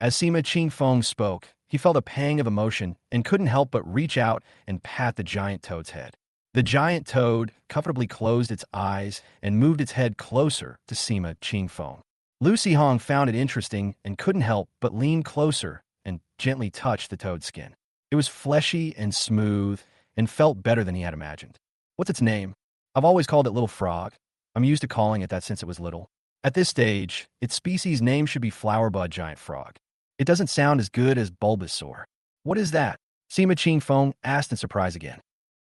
As Sima Qingfeng spoke, he felt a pang of emotion and couldn't help but reach out and pat the giant toad's head. The giant toad comfortably closed its eyes and moved its head closer to Sima Qingfeng. Lu Sihong found it interesting and couldn't help but lean closer and gently touch the toad's skin. It was fleshy and smooth and felt better than he had imagined. What's its name? I've always called it Little Frog. I'm used to calling it that since it was little. At this stage, its species name should be Flowerbud Giant Frog. It doesn't sound as good as Bulbasaur. What is that? Sima Qingfeng asked in surprise again.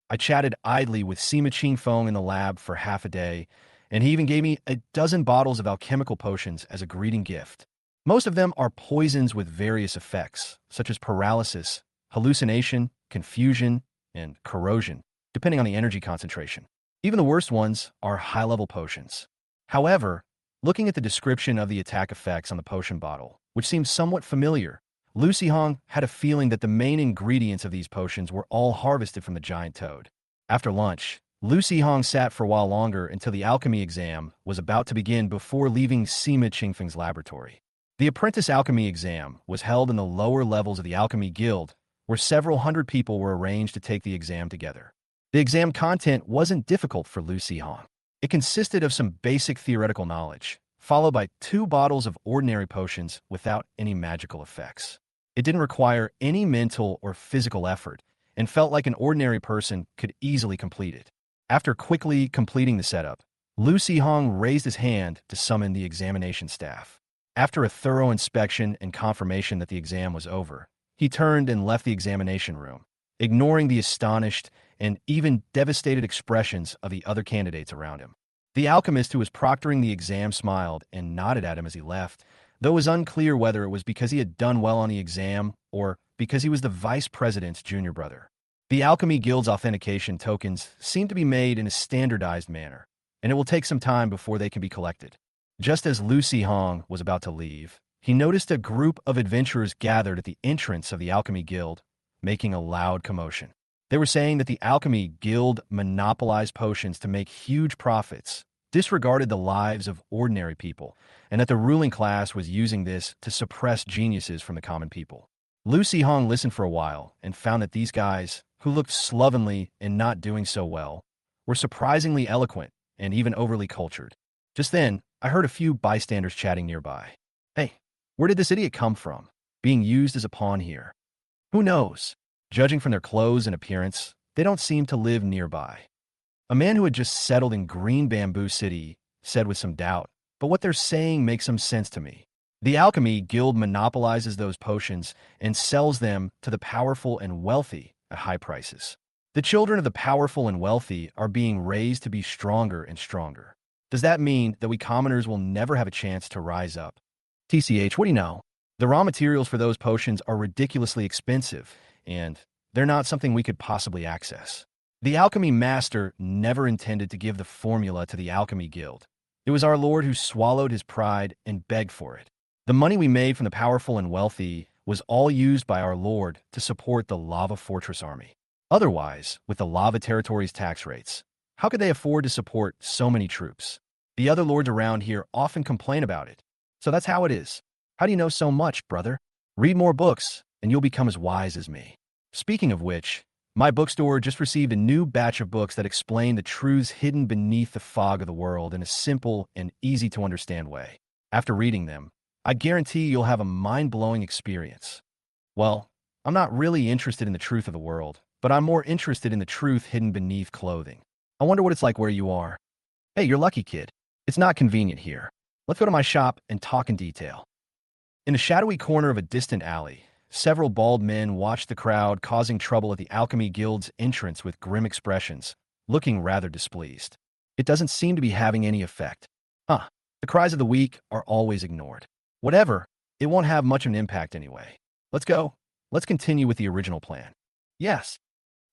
I chatted idly with Sima Qingfeng in the lab for half a day, and he even gave me a dozen bottles of alchemical potions as a greeting gift. Most of them are poisons with various effects, such as paralysis, hallucination, confusion, and corrosion, depending on the energy concentration. Even the worst ones are high-level potions. However, looking at the description of the attack effects on the potion bottle, which seems somewhat familiar, Lu Sihong had a feeling that the main ingredients of these potions were all harvested from the giant toad. After lunch, Lu Sihong sat for a while longer until the alchemy exam was about to begin before leaving Sima Qingfeng's laboratory. The apprentice alchemy exam was held in the lower levels of the Alchemy Guild, where several hundred people were arranged to take the exam together. The exam content wasn't difficult for Lu Sihong. It consisted of some basic theoretical knowledge, followed by 2 bottles of ordinary potions without any magical effects. It didn't require any mental or physical effort and felt like an ordinary person could easily complete it. After quickly completing the setup, Lu Hong raised his hand to summon the examination staff. After a thorough inspection and confirmation that the exam was over, he turned and left the examination room, ignoring the astonished and even devastated expressions of the other candidates around him. The alchemist who was proctoring the exam smiled and nodded at him as he left, though it was unclear whether it was because he had done well on the exam or because he was the vice president's junior brother. The Alchemy Guild's authentication tokens seem to be made in a standardized manner, and it will take some time before they can be collected. Just as Lu Hong was about to leave, he noticed a group of adventurers gathered at the entrance of the Alchemy Guild, making a loud commotion. They were saying that the Alchemy Guild monopolized potions to make huge profits, disregarded the lives of ordinary people, and that the ruling class was using this to suppress geniuses from the common people. Lu Hong listened for a while and found that these guys, who looked slovenly and not doing so well, were surprisingly eloquent and even overly cultured. Just then, I heard a few bystanders chatting nearby. Hey, where did this idiot come from, being used as a pawn here? Who knows? Judging from their clothes and appearance, they don't seem to live nearby. A man who had just settled in Green Bamboo City said with some doubt, but what they're saying makes some sense to me. The Alchemy Guild monopolizes those potions and sells them to the powerful and wealthy at high prices. The children of the powerful and wealthy are being raised to be stronger and stronger. Does that mean that we commoners will never have a chance to rise up? TCH, what do you know? The raw materials for those potions are ridiculously expensive, and they're not something we could possibly access. The alchemy master never intended to give the formula to the Alchemy Guild. It was our Lord who swallowed his pride and begged for it. The money we made from the powerful and wealthy was all used by our Lord to support the Lava Fortress army. Otherwise, with the Lava Territory's tax rates, how could they afford to support so many troops? The other lords around here often complain about it. So that's how it is. How do you know so much, brother? Read more books, and you'll become as wise as me. Speaking of which, my bookstore just received a new batch of books that explain the truths hidden beneath the fog of the world in a simple and easy-to-understand way. After reading them, I guarantee you'll have a mind-blowing experience. Well, I'm not really interested in the truth of the world, but I'm more interested in the truth hidden beneath clothing. I wonder what it's like where you are. Hey, you're lucky, kid. It's not convenient here. Let's go to my shop and talk in detail. In a shadowy corner of a distant alley, several bald men watched the crowd causing trouble at the Alchemy Guild's entrance with grim expressions, looking rather displeased. It doesn't seem to be having any effect. The cries of the weak are always ignored. Whatever, it won't have much of an impact anyway. Let's go. Let's continue with the original plan. Yes.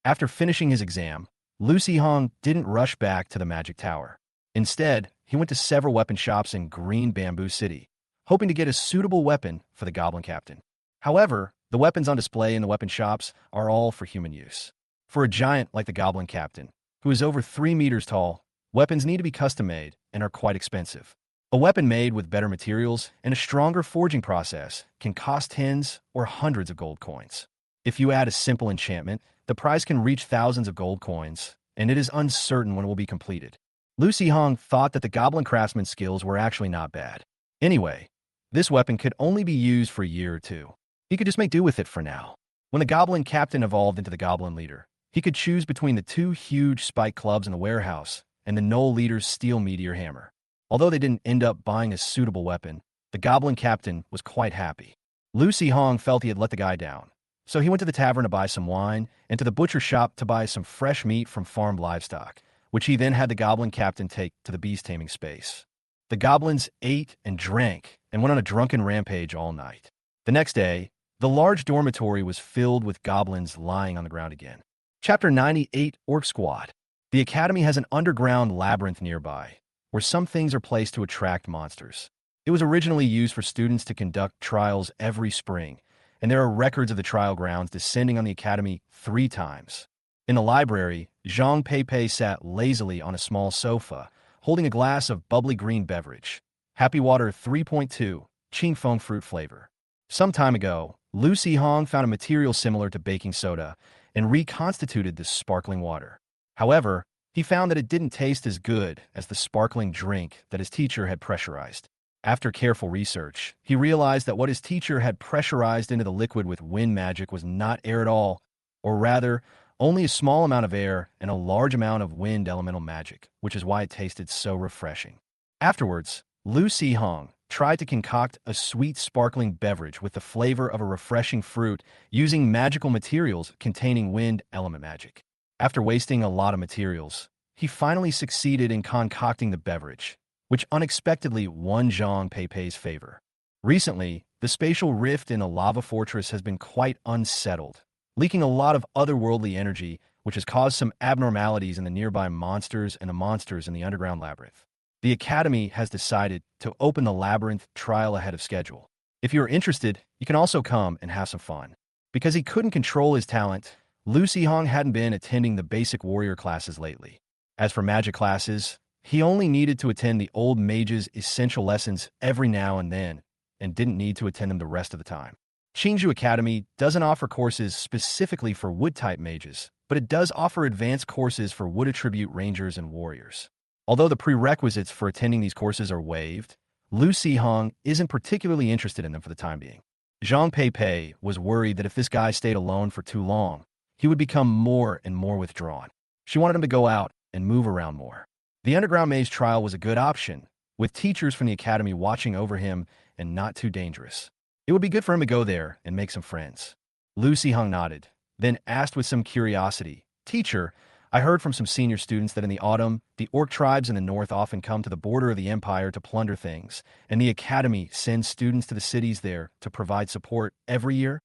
After finishing his exam, Lu Hong didn't rush back to the Magic Tower. Instead, he went to several weapon shops in Green Bamboo City, hoping to get a suitable weapon for the Goblin Captain. However, the weapons on display in the weapon shops are all for human use. For a giant like the Goblin Captain, who is over 3 meters tall, weapons need to be custom-made and are quite expensive. A weapon made with better materials and a stronger forging process can cost tens or hundreds of gold coins. If you add a simple enchantment, the price can reach thousands of gold coins, and it is uncertain when it will be completed. Lu Hong thought that the Goblin craftsman's skills were actually not bad. Anyway, this weapon could only be used for a year or two. He could just make do with it for now. When the Goblin Captain evolved into the Goblin Leader, he could choose between the 2 huge spike clubs in the warehouse and the Knoll Leader's steel meteor hammer. Although they didn't end up buying a suitable weapon, the Goblin Captain was quite happy. Lu Hong felt he had let the guy down, so he went to the tavern to buy some wine and to the butcher shop to buy some fresh meat from farmed livestock, which he then had the Goblin Captain take to the beast-taming space. The goblins ate and drank and went on a drunken rampage all night. The next day, the large dormitory was filled with goblins lying on the ground again. Chapter 98, Orc Squad. The Academy has an underground labyrinth nearby, where some things are placed to attract monsters. It was originally used for students to conduct trials every spring, and there are records of the trial grounds descending on the Academy 3 times. In the library, Zhang Pei sat lazily on a small sofa, holding a glass of bubbly green beverage. Happy Water 3.2, Qing Feng fruit flavor. Some time ago, Lu Hong found a material similar to baking soda and reconstituted this sparkling water. However, he found that it didn't taste as good as the sparkling drink that his teacher had pressurized. After careful research, he realized that what his teacher had pressurized into the liquid with wind magic was not air at all, or rather, only a small amount of air and a large amount of wind elemental magic, which is why it tasted so refreshing. Afterwards, Lu Si-hong tried to concoct a sweet sparkling beverage with the flavor of a refreshing fruit using magical materials containing wind element magic. After wasting a lot of materials, he finally succeeded in concocting the beverage, which unexpectedly won Zhang Peipei's favor. Recently, the spatial rift in a lava fortress has been quite unsettled, leaking a lot of otherworldly energy, which has caused some abnormalities in the nearby monsters and the monsters in the underground labyrinth. The Academy has decided to open the labyrinth trial ahead of schedule. If you are interested, you can also come and have some fun. Because he couldn't control his talent, Lu Si-hong hadn't been attending the basic warrior classes lately. As for magic classes, he only needed to attend the old mage's essential lessons every now and then, and didn't need to attend them the rest of the time. Qingzhou Academy doesn't offer courses specifically for wood-type mages, but it does offer advanced courses for wood attribute rangers and warriors. Although the prerequisites for attending these courses are waived, Lu Si-hong isn't particularly interested in them for the time being. Zhang Peipei was worried that if this guy stayed alone for too long, he would become more and more withdrawn. She wanted him to go out and move around more. The underground maze trial was a good option, with teachers from the academy watching over him and not too dangerous. It would be good for him to go there and make some friends. Lu Si-hong nodded, then asked with some curiosity, "Teacher, I heard from some senior students that in the autumn, the orc tribes in the north often come to the border of the empire to plunder things, and the academy sends students to the cities there to provide support every year?"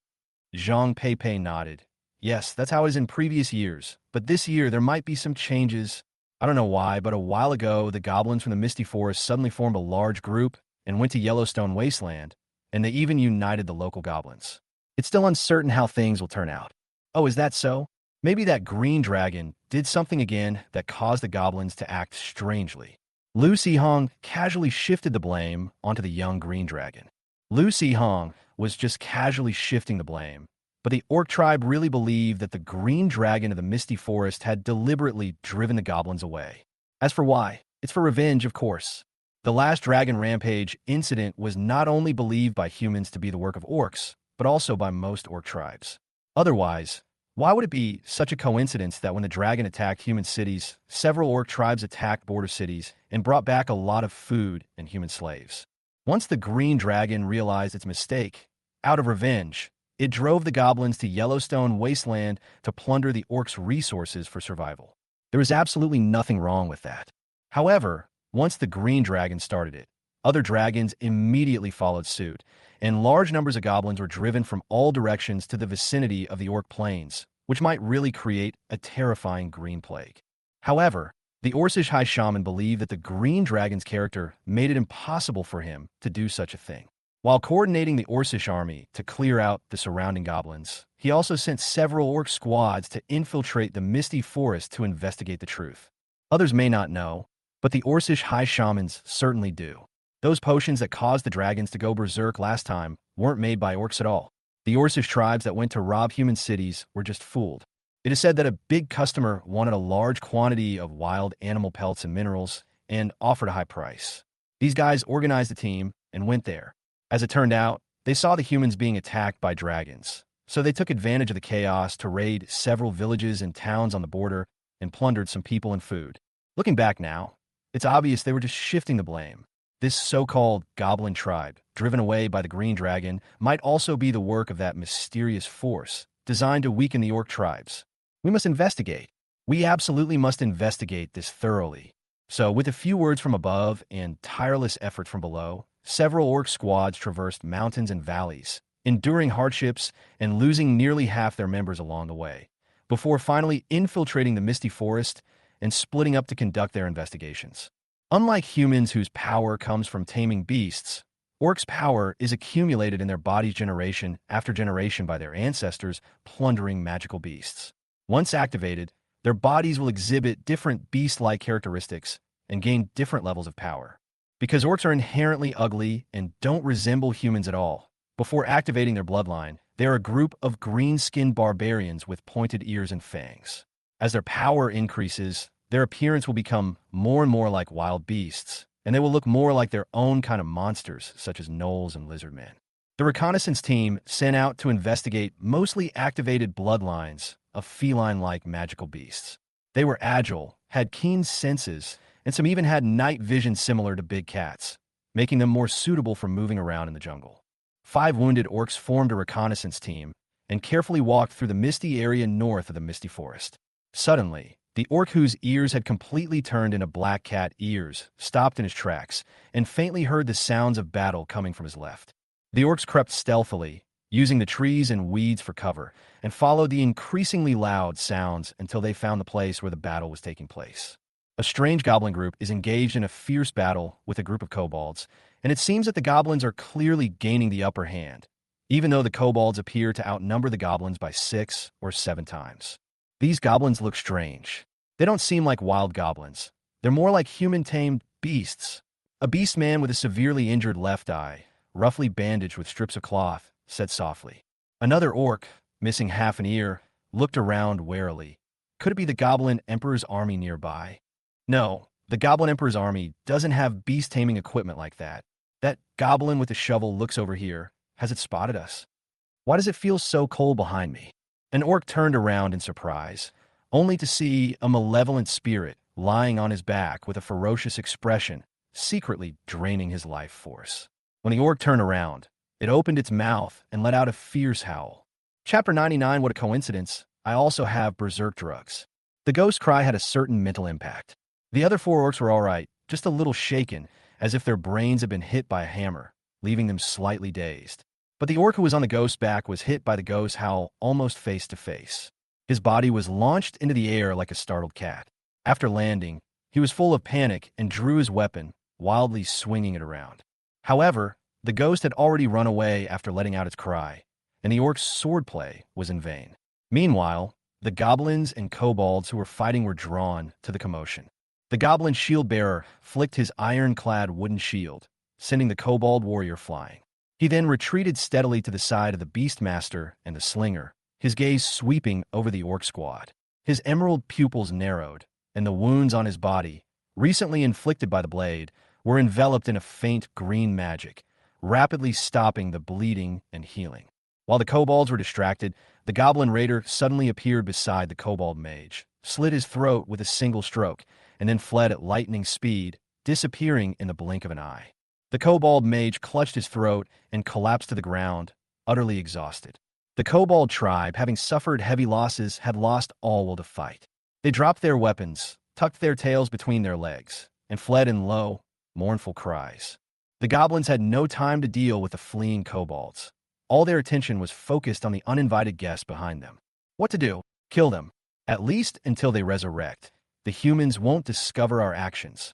Zhang Peipei nodded. "Yes, that's how it is in previous years, but this year there might be some changes. I don't know why, but a while ago, the goblins from the Misty Forest suddenly formed a large group and went to Yellowstone Wasteland, and they even united the local goblins. It's still uncertain how things will turn out." "Oh, is that so? Maybe that green dragon did something again that caused the goblins to act strangely." Lu Si-hong casually shifted the blame onto the young green dragon. Lu Si-hong was just casually shifting the blame, but the orc tribe really believed that the green dragon of the Misty Forest had deliberately driven the goblins away. As for why, it's for revenge, of course. The last dragon rampage incident was not only believed by humans to be the work of orcs, but also by most orc tribes. Otherwise, why would it be such a coincidence that when the dragon attacked human cities, several orc tribes attacked border cities and brought back a lot of food and human slaves? Once the green dragon realized its mistake, out of revenge, it drove the goblins to Yellowstone Wasteland to plunder the orcs' resources for survival. There was absolutely nothing wrong with that. However, once the green dragon started it, other dragons immediately followed suit, and large numbers of goblins were driven from all directions to the vicinity of the orc plains, which might really create a terrifying green plague. However, the Orcish High Shaman believed that the green dragon's character made it impossible for him to do such a thing. While coordinating the Orcish army to clear out the surrounding goblins, he also sent several orc squads to infiltrate the Misty Forest to investigate the truth. Others may not know, but the Orcish High Shamans certainly do. Those potions that caused the dragons to go berserk last time weren't made by orcs at all. The Orcish tribes that went to rob human cities were just fooled. It is said that a big customer wanted a large quantity of wild animal pelts and minerals and offered a high price. These guys organized a team and went there. As it turned out, they saw the humans being attacked by dragons, so they took advantage of the chaos to raid several villages and towns on the border and plundered some people and food. Looking back now, it's obvious they were just shifting the blame. This so-called Goblin tribe, driven away by the green dragon, might also be the work of that mysterious force designed to weaken the orc tribes. We must investigate. We absolutely must investigate this thoroughly. So, with a few words from above and tireless effort from below, several orc squads traversed mountains and valleys, enduring hardships and losing nearly half their members along the way, before finally infiltrating the Misty Forest and splitting up to conduct their investigations. Unlike humans whose power comes from taming beasts, orcs' power is accumulated in their bodies generation after generation by their ancestors plundering magical beasts. Once activated, their bodies will exhibit different beast-like characteristics and gain different levels of power. Because orcs are inherently ugly and don't resemble humans at all, before activating their bloodline, they are a group of green-skinned barbarians with pointed ears and fangs. As their power increases, their appearance will become more and more like wild beasts, and they will look more like their own kind of monsters, such as gnolls and lizardmen. The reconnaissance team sent out to investigate mostly activated bloodlines of feline-like magical beasts. They were agile, had keen senses, and some even had night vision similar to big cats, making them more suitable for moving around in the jungle. 5 wounded orcs formed a reconnaissance team and carefully walked through the misty area north of the misty forest. Suddenly, the orc whose ears had completely turned into black cat ears stopped in his tracks and faintly heard the sounds of battle coming from his left. The orcs crept stealthily, using the trees and weeds for cover, and followed the increasingly loud sounds until they found the place where the battle was taking place. A strange goblin group is engaged in a fierce battle with a group of kobolds, and it seems that the goblins are clearly gaining the upper hand, even though the kobolds appear to outnumber the goblins by 6 or 7 times. These goblins look strange. They don't seem like wild goblins. They're more like human-tamed beasts. A beast man with a severely injured left eye, roughly bandaged with strips of cloth, said softly. Another orc, missing half an ear, looked around warily. Could it be the Goblin Emperor's army nearby? No, the Goblin Emperor's army doesn't have beast-taming equipment like that. That goblin with the shovel looks over here. Has it spotted us? Why does it feel so cold behind me? An orc turned around in surprise, only to see a malevolent spirit lying on his back with a ferocious expression, secretly draining his life force. When the orc turned around, it opened its mouth and let out a fierce howl. Chapter 99, what a coincidence. I also have berserk drugs. The ghost cry had a certain mental impact. The other 4 orcs were all right, just a little shaken, as if their brains had been hit by a hammer, leaving them slightly dazed. But the orc who was on the ghost's back was hit by the ghost's howl almost face to face. His body was launched into the air like a startled cat. After landing, he was full of panic and drew his weapon, wildly swinging it around. However, the ghost had already run away after letting out its cry, and the orc's swordplay was in vain. Meanwhile, the goblins and kobolds who were fighting were drawn to the commotion. The goblin shield-bearer flicked his iron-clad wooden shield, sending the kobold warrior flying. He then retreated steadily to the side of the beastmaster and the slinger, his gaze sweeping over the orc squad. His emerald pupils narrowed, and the wounds on his body, recently inflicted by the blade, were enveloped in a faint green magic, rapidly stopping the bleeding and healing. While the kobolds were distracted, the goblin raider suddenly appeared beside the kobold mage, slit his throat with a single stroke, and then fled at lightning speed, disappearing in the blink of an eye. The kobold mage clutched his throat and collapsed to the ground, utterly exhausted. The kobold tribe, having suffered heavy losses, had lost all will to fight. They dropped their weapons, tucked their tails between their legs, and fled in low, mournful cries. The goblins had no time to deal with the fleeing kobolds. All their attention was focused on the uninvited guests behind them. What to do? Kill them. At least until they resurrect. The humans won't discover our actions.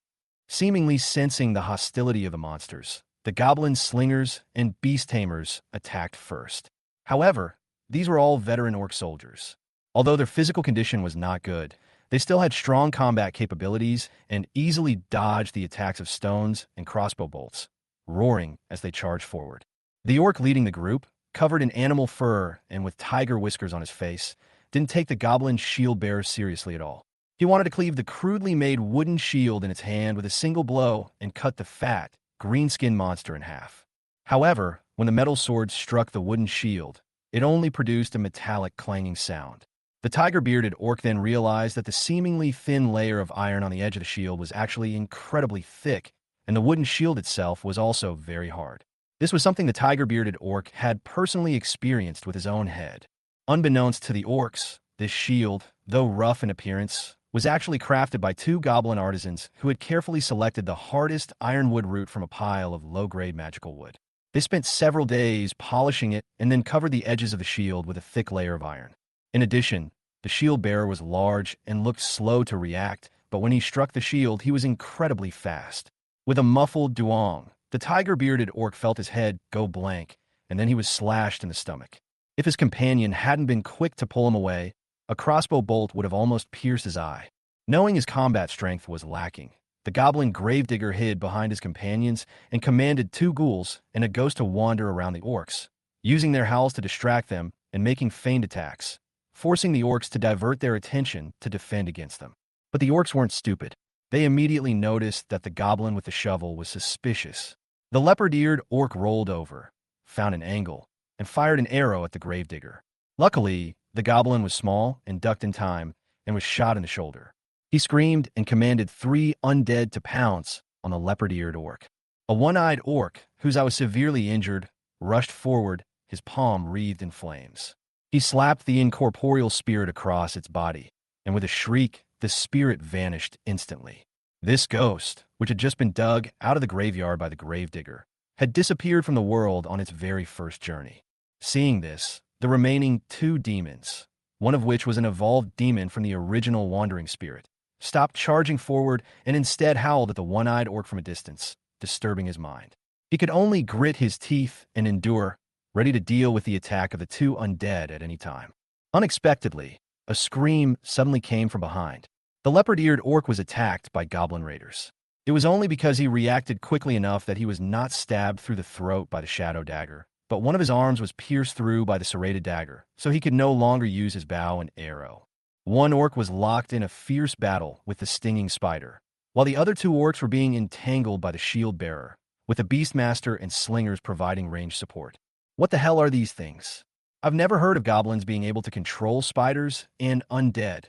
Seemingly sensing the hostility of the monsters, the goblin slingers and beast tamers attacked first. However, these were all veteran orc soldiers. Although their physical condition was not good, they still had strong combat capabilities and easily dodged the attacks of stones and crossbow bolts, roaring as they charged forward. The orc leading the group, covered in animal fur and with tiger whiskers on his face, didn't take the goblin shield-bearer seriously at all. He wanted to cleave the crudely made wooden shield in its hand with a single blow and cut the fat, green-skinned monster in half. However, when the metal sword struck the wooden shield, it only produced a metallic clanging sound. The tiger-bearded orc then realized that the seemingly thin layer of iron on the edge of the shield was actually incredibly thick, and the wooden shield itself was also very hard. This was something the tiger-bearded orc had personally experienced with his own head. Unbeknownst to the orcs, this shield, though rough in appearance, was actually crafted by 2 goblin artisans who had carefully selected the hardest ironwood root from a pile of low-grade magical wood. They spent several days polishing it and then covered the edges of the shield with a thick layer of iron. In addition, the shield bearer was large and looked slow to react, but when he struck the shield, he was incredibly fast. With a muffled duong, the tiger-bearded orc felt his head go blank, and then he was slashed in the stomach. If his companion hadn't been quick to pull him away, a crossbow bolt would have almost pierced his eye. Knowing his combat strength was lacking, the goblin gravedigger hid behind his companions and commanded 2 ghouls and a ghost to wander around the orcs, using their howls to distract them and making feigned attacks, forcing the orcs to divert their attention to defend against them. But the orcs weren't stupid. They immediately noticed that the goblin with the shovel was suspicious. The leopard-eared orc rolled over, found an angle, and fired an arrow at the gravedigger. Luckily, the goblin was small and ducked in time and was shot in the shoulder. He screamed and commanded 3 undead to pounce on the leopard-eared orc. A one-eyed orc, whose eye was severely injured, rushed forward, his palm wreathed in flames. He slapped the incorporeal spirit across its body, and with a shriek, the spirit vanished instantly. This ghost, which had just been dug out of the graveyard by the gravedigger, had disappeared from the world on its very first journey. Seeing this, the remaining 2 demons, one of which was an evolved demon from the original wandering spirit, stopped charging forward and instead howled at the one-eyed orc from a distance, disturbing his mind. He could only grit his teeth and endure, ready to deal with the attack of the 2 undead at any time. Unexpectedly, a scream suddenly came from behind. The leopard-eared orc was attacked by goblin raiders. It was only because he reacted quickly enough that he was not stabbed through the throat by the shadow dagger, but one of his arms was pierced through by the serrated dagger, so he could no longer use his bow and arrow. One orc was locked in a fierce battle with the stinging spider, while the other 2 orcs were being entangled by the shield bearer, with the beastmaster and slingers providing range support. What the hell are these things? I've never heard of goblins being able to control spiders and undead.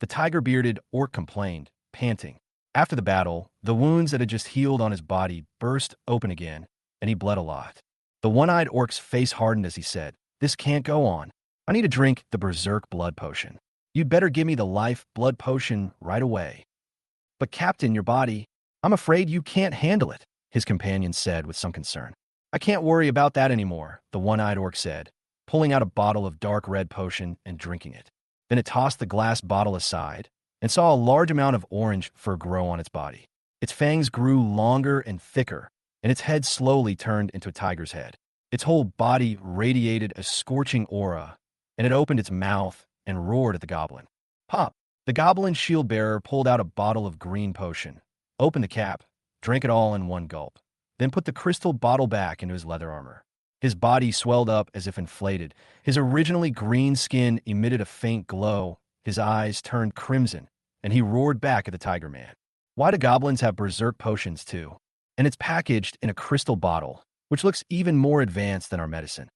The tiger-bearded orc complained, panting. After the battle, the wounds that had just healed on his body burst open again, and he bled a lot. The one-eyed orc's face hardened as he said, "This can't go on. I need to drink the berserk blood potion. You'd better give me the life blood potion right away." "But Captain, your body, I'm afraid you can't handle it," his companion said with some concern. "I can't worry about that anymore," the one-eyed orc said, pulling out a bottle of dark red potion and drinking it. Then it tossed the glass bottle aside and saw a large amount of orange fur grow on its body. Its fangs grew longer and thicker, and its head slowly turned into a tiger's head. Its whole body radiated a scorching aura, and it opened its mouth and roared at the goblin. Pop! The goblin shield-bearer pulled out a bottle of green potion, opened the cap, drank it all in one gulp, then put the crystal bottle back into his leather armor. His body swelled up as if inflated. His originally green skin emitted a faint glow. His eyes turned crimson, and he roared back at the Tiger Man. Why do goblins have berserk potions too? And it's packaged in a crystal bottle, which looks even more advanced than our medicine.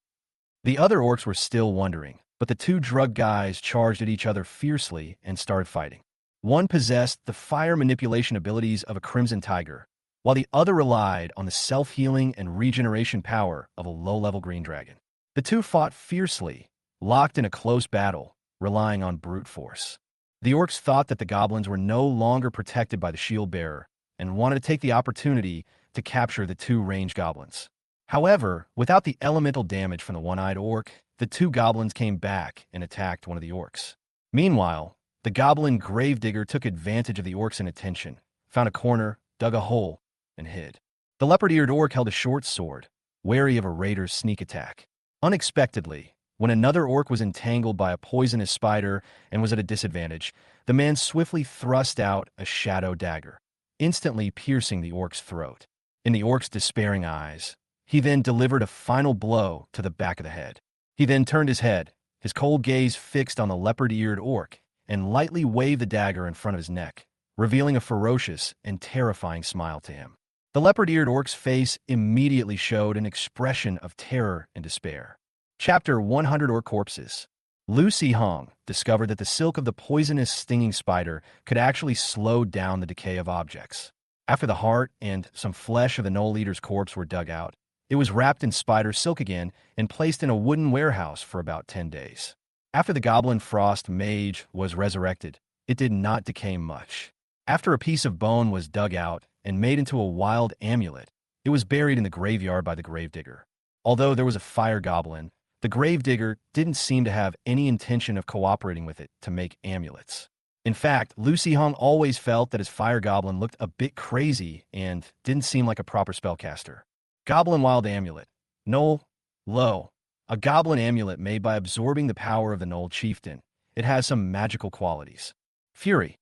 The other orcs were still wondering, but the 2 drug guys charged at each other fiercely and started fighting. One possessed the fire manipulation abilities of a crimson tiger, while the other relied on the self-healing and regeneration power of a low-level green dragon. The 2 fought fiercely, locked in a close battle, relying on brute force. The orcs thought that the goblins were no longer protected by the shield-bearer and wanted to take the opportunity to capture the 2 ranged goblins. However, without the elemental damage from the one-eyed orc, the 2 goblins came back and attacked one of the orcs. Meanwhile, the goblin gravedigger took advantage of the orcs' inattention, found a corner, dug a hole, and hid. The leopard-eared orc held a short sword, wary of a raider's sneak attack. Unexpectedly, when another orc was entangled by a poisonous spider and was at a disadvantage, the man swiftly thrust out a shadow dagger, instantly piercing the orc's throat. In the orc's despairing eyes, he then delivered a final blow to the back of the head. He then turned his head, his cold gaze fixed on the leopard-eared orc, and lightly waved the dagger in front of his neck, revealing a ferocious and terrifying smile to him. The leopard-eared orc's face immediately showed an expression of terror and despair. Chapter 100 Orc Corpses. Lucy Hong discovered that the silk of the poisonous stinging spider could actually slow down the decay of objects. After the heart and some flesh of the Knoll Eater's corpse were dug out, it was wrapped in spider silk again and placed in a wooden warehouse for about 10 days. After the Goblin Frost Mage was resurrected, it did not decay much. After a piece of bone was dug out and made into a wild amulet, it was buried in the graveyard by the gravedigger. Although there was a fire goblin, the gravedigger didn't seem to have any intention of cooperating with it to make amulets. In fact, Lucy Hong always felt that his fire goblin looked a bit crazy and didn't seem like a proper spellcaster. Goblin Wild Amulet. Knoll. Low. A goblin amulet made by absorbing the power of the Knoll Chieftain. It has some magical qualities. Fury.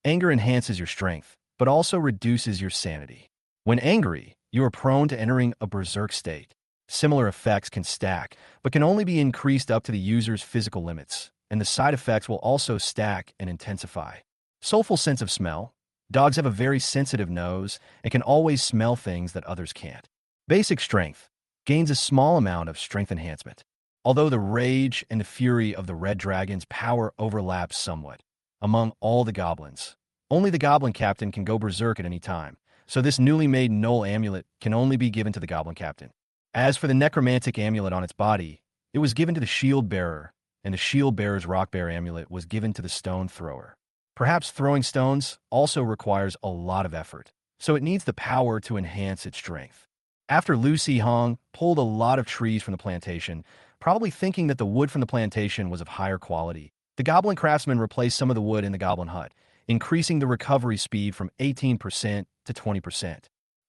Anger enhances your strength, but also reduces your sanity. When angry, you are prone to entering a berserk state. Similar effects can stack, but can only be increased up to the user's physical limits, and the side effects will also stack and intensify. Soulful Sense of Smell. Dogs have a very sensitive nose and can always smell things that others can't. Basic strength gains a small amount of strength enhancement. Although the rage and the fury of the red dragon's power overlaps somewhat among all the goblins, only the goblin captain can go berserk at any time, so this newly made Null amulet can only be given to the goblin captain. As for the necromantic amulet on its body, it was given to the shield bearer, and the shield bearer's rock bear amulet was given to the stone thrower. Perhaps throwing stones also requires a lot of effort, so it needs the power to enhance its strength. After Lu Si Hong pulled a lot of trees from the plantation, probably thinking that the wood from the plantation was of higher quality, the goblin craftsman replaced some of the wood in the goblin hut, increasing the recovery speed from 18% to 20%.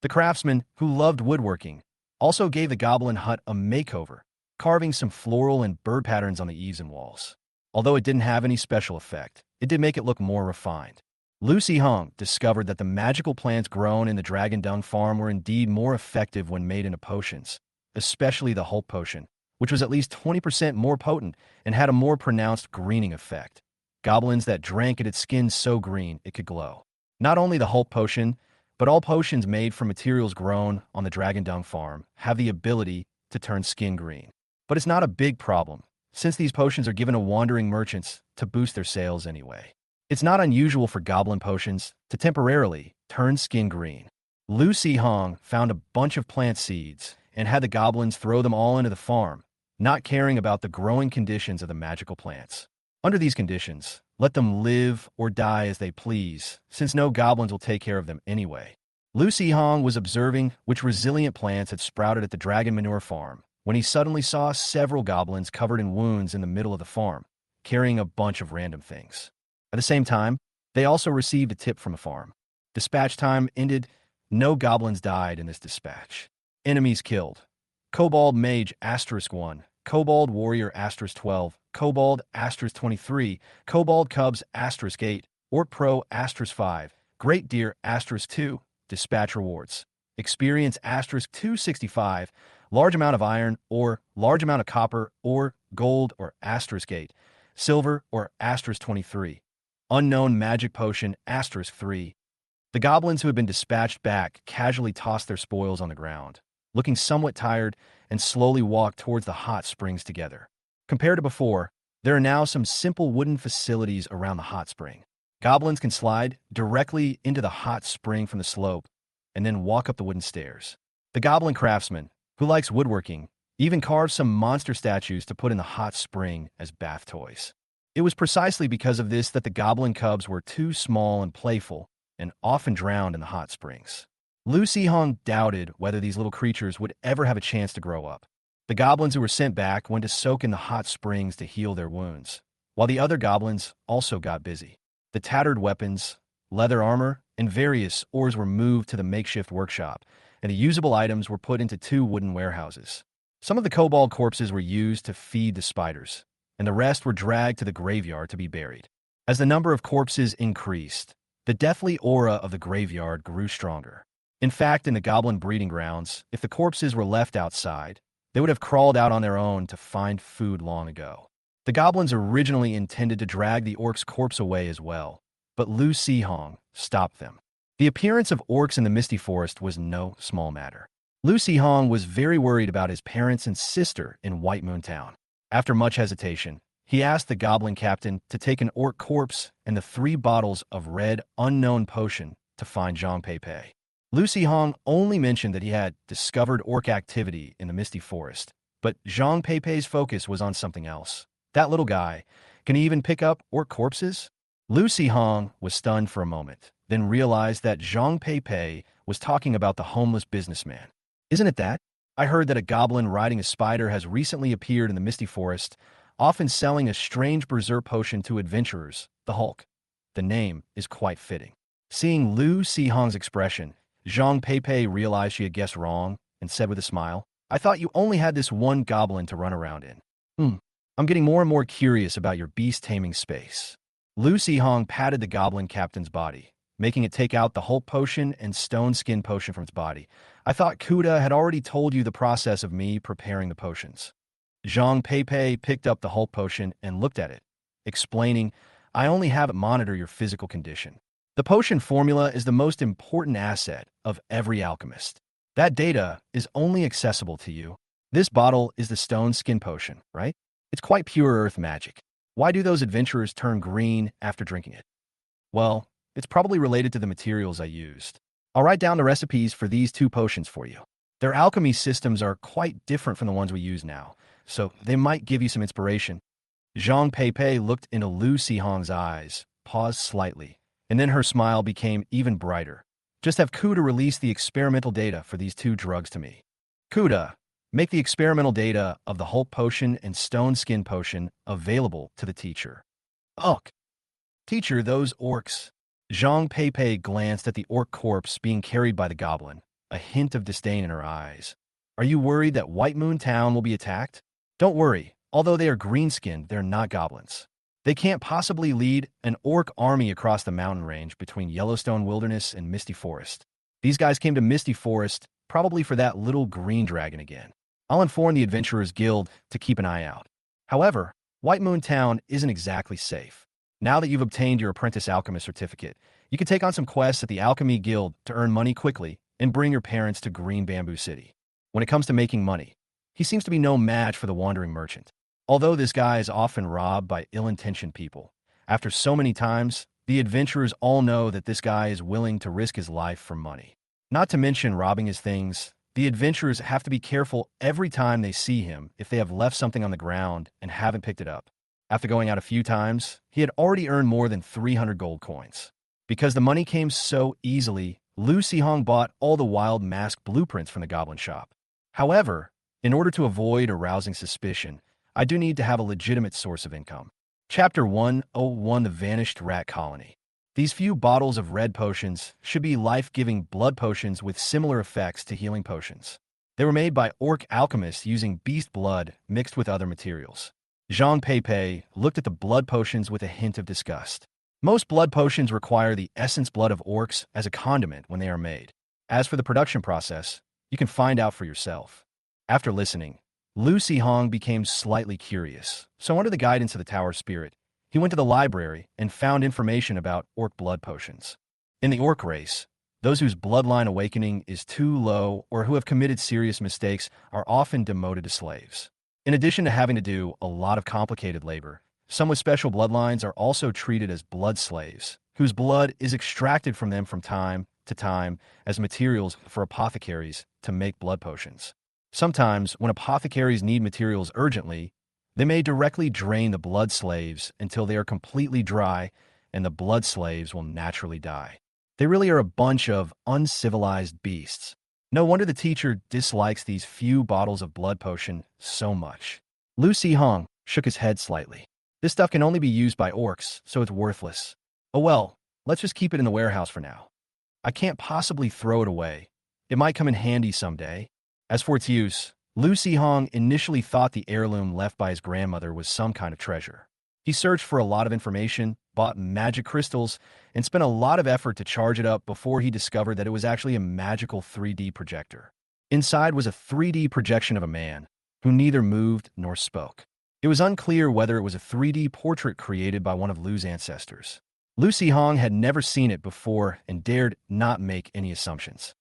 The craftsman, who loved woodworking, also gave the goblin hut a makeover, carving some floral and bird patterns on the eaves and walls. Although it didn't have any special effect, it did make it look more refined. Lu Si Hong discovered that the magical plants grown in the dragon dung farm were indeed more effective when made into potions, especially the Hulk potion, which was at least 20% more potent and had a more pronounced greening effect. Goblins that drank it, its skin so green it could glow. Not only the Hulk potion, but all potions made from materials grown on the dragon dung farm have the ability to turn skin green. But it's not a big problem, since these potions are given to wandering merchants to boost their sales anyway. It's not unusual for goblin potions to temporarily turn skin green. Lu Si Hong found a bunch of plant seeds and had the goblins throw them all into the farm, not caring about the growing conditions of the magical plants. Under these conditions, let them live or die as they please, since no goblins will take care of them anyway. Lu Si Hong was observing which resilient plants had sprouted at the dragon manure farm when he suddenly saw several goblins covered in wounds in the middle of the farm, carrying a bunch of random things. At the same time, they also received a tip from a farm. Dispatch time ended. No goblins died in this dispatch. Enemies killed: Kobold Mage *1, Kobold Warrior *12, Kobold *23, Kobold Cubs *8, Orc Pro *5, Great Deer *2. Dispatch rewards: experience *265, large amount of iron or large amount of copper or gold or *8, silver or *23. Unknown magic potion *3. The goblins who had been dispatched back casually tossed their spoils on the ground, looking somewhat tired, and slowly walked towards the hot springs together. Compared to before, there are now some simple wooden facilities around the hot spring. Goblins can slide directly into the hot spring from the slope and then walk up the wooden stairs. The goblin craftsman, who likes woodworking, even carved some monster statues to put in the hot spring as bath toys. It was precisely because of this that the goblin cubs were too small and playful and often drowned in the hot springs. Lu Si Hong doubted whether these little creatures would ever have a chance to grow up. The goblins who were sent back went to soak in the hot springs to heal their wounds, while the other goblins also got busy. The tattered weapons, leather armor, and various ores were moved to the makeshift workshop, and the usable items were put into 2 wooden warehouses. Some of the kobold corpses were used to feed the spiders, and the rest were dragged to the graveyard to be buried. As the number of corpses increased, the deathly aura of the graveyard grew stronger. In fact, in the goblin breeding grounds, if the corpses were left outside, they would have crawled out on their own to find food long ago. The goblins originally intended to drag the orc's corpse away as well, but Lu Si Hong stopped them. The appearance of orcs in the Misty Forest was no small matter. Lu Si Hong was very worried about his parents and sister in White Moon Town. After much hesitation, he asked the goblin captain to take an orc corpse and the 3 bottles of red unknown potion to find Zhang Pei. Lu Si Hong only mentioned that he had discovered orc activity in the Misty Forest, but Zhang Pei's focus was on something else. That little guy, can he even pick up orc corpses? Lu Si Hong was stunned for a moment, then realized that Zhang Pei was talking about the homeless businessman. Isn't it that? I heard that a goblin riding a spider has recently appeared in the Misty Forest, often selling a strange berserk potion to adventurers, the Hulk. The name is quite fitting. Seeing Lu Si Hong's expression, Zhang Pei realized she had guessed wrong and said with a smile, "I thought you only had this one goblin to run around in." I'm getting more and more curious about your beast-taming space." Lu Si Hong patted the goblin captain's body, making it take out the Hulk potion and stone skin potion from its body. "I thought Kuda had already told you the process of me preparing the potions." Zhang Pei picked up the Hulk potion and looked at it, explaining, "I only have it monitor your physical condition. The potion formula is the most important asset of every alchemist. That data is only accessible to you. This bottle is the stone skin potion, right? It's quite pure earth magic. Why do those adventurers turn green after drinking it? Well, it's probably related to the materials I used. I'll write down the recipes for these two potions for you. Their alchemy systems are quite different from the ones we use now, so they might give you some inspiration. Zhang Pei looked into Lu Sihong's eyes, paused slightly, and then her smile became even brighter. Just have Kuda release the experimental data for these two drugs to me. Kuda, make the experimental data of the Hulk potion and stone skin potion available to the teacher. Ugh. Teacher, those orcs. Zhang Pei glanced at the orc corpse being carried by the goblin, a hint of disdain in her eyes. Are you worried that White Moon Town will be attacked? Don't worry, although they are green-skinned, they're not goblins. They can't possibly lead an orc army across the mountain range between Yellowstone Wilderness and Misty Forest. These guys came to Misty Forest probably for that little green dragon again. I'll inform the Adventurers Guild to keep an eye out. However, White Moon Town isn't exactly safe. Now that you've obtained your Apprentice Alchemist certificate, you can take on some quests at the Alchemy Guild to earn money quickly and bring your parents to Green Bamboo City. When it comes to making money, he seems to be no match for the wandering merchant. Although this guy is often robbed by ill-intentioned people, after so many times, the adventurers all know that this guy is willing to risk his life for money. Not to mention robbing his things, the adventurers have to be careful every time they see him if they have left something on the ground and haven't picked it up. After going out a few times, he had already earned more than 300 gold coins. Because the money came so easily, Lu Sihong bought all the wild mask blueprints from the Goblin shop. However, in order to avoid arousing suspicion, I do need to have a legitimate source of income. Chapter 101: The Vanished Rat Colony. These few bottles of red potions should be life-giving blood potions with similar effects to healing potions. They were made by orc alchemists using beast blood mixed with other materials. Zhang Pei looked at the blood potions with a hint of disgust. Most blood potions require the essence blood of orcs as a condiment when they are made. As for the production process, you can find out for yourself. After listening, Lu Sihong became slightly curious, so under the guidance of the Tower Spirit, he went to the library and found information about orc blood potions. In the orc race, those whose bloodline awakening is too low or who have committed serious mistakes are often demoted to slaves. In addition to having to do a lot of complicated labor, some with special bloodlines are also treated as blood slaves, whose blood is extracted from them from time to time as materials for apothecaries to make blood potions. Sometimes, when apothecaries need materials urgently, they may directly drain the blood slaves until they are completely dry, and the blood slaves will naturally die. They really are a bunch of uncivilized beasts. No wonder the teacher dislikes these few bottles of blood potion so much. Lu Sihong shook his head slightly. This stuff can only be used by orcs, so it's worthless. Oh well, let's just keep it in the warehouse for now. I can't possibly throw it away. It might come in handy someday. As for its use, Lu Sihong initially thought the heirloom left by his grandmother was some kind of treasure. He searched for a lot of information, bought magic crystals, and spent a lot of effort to charge it up before he discovered that it was actually a magical 3D projector. Inside was a 3D projection of a man, who neither moved nor spoke. It was unclear whether it was a 3D portrait created by one of Lu's ancestors. Lu Sihong had never seen it before and dared not make any assumptions.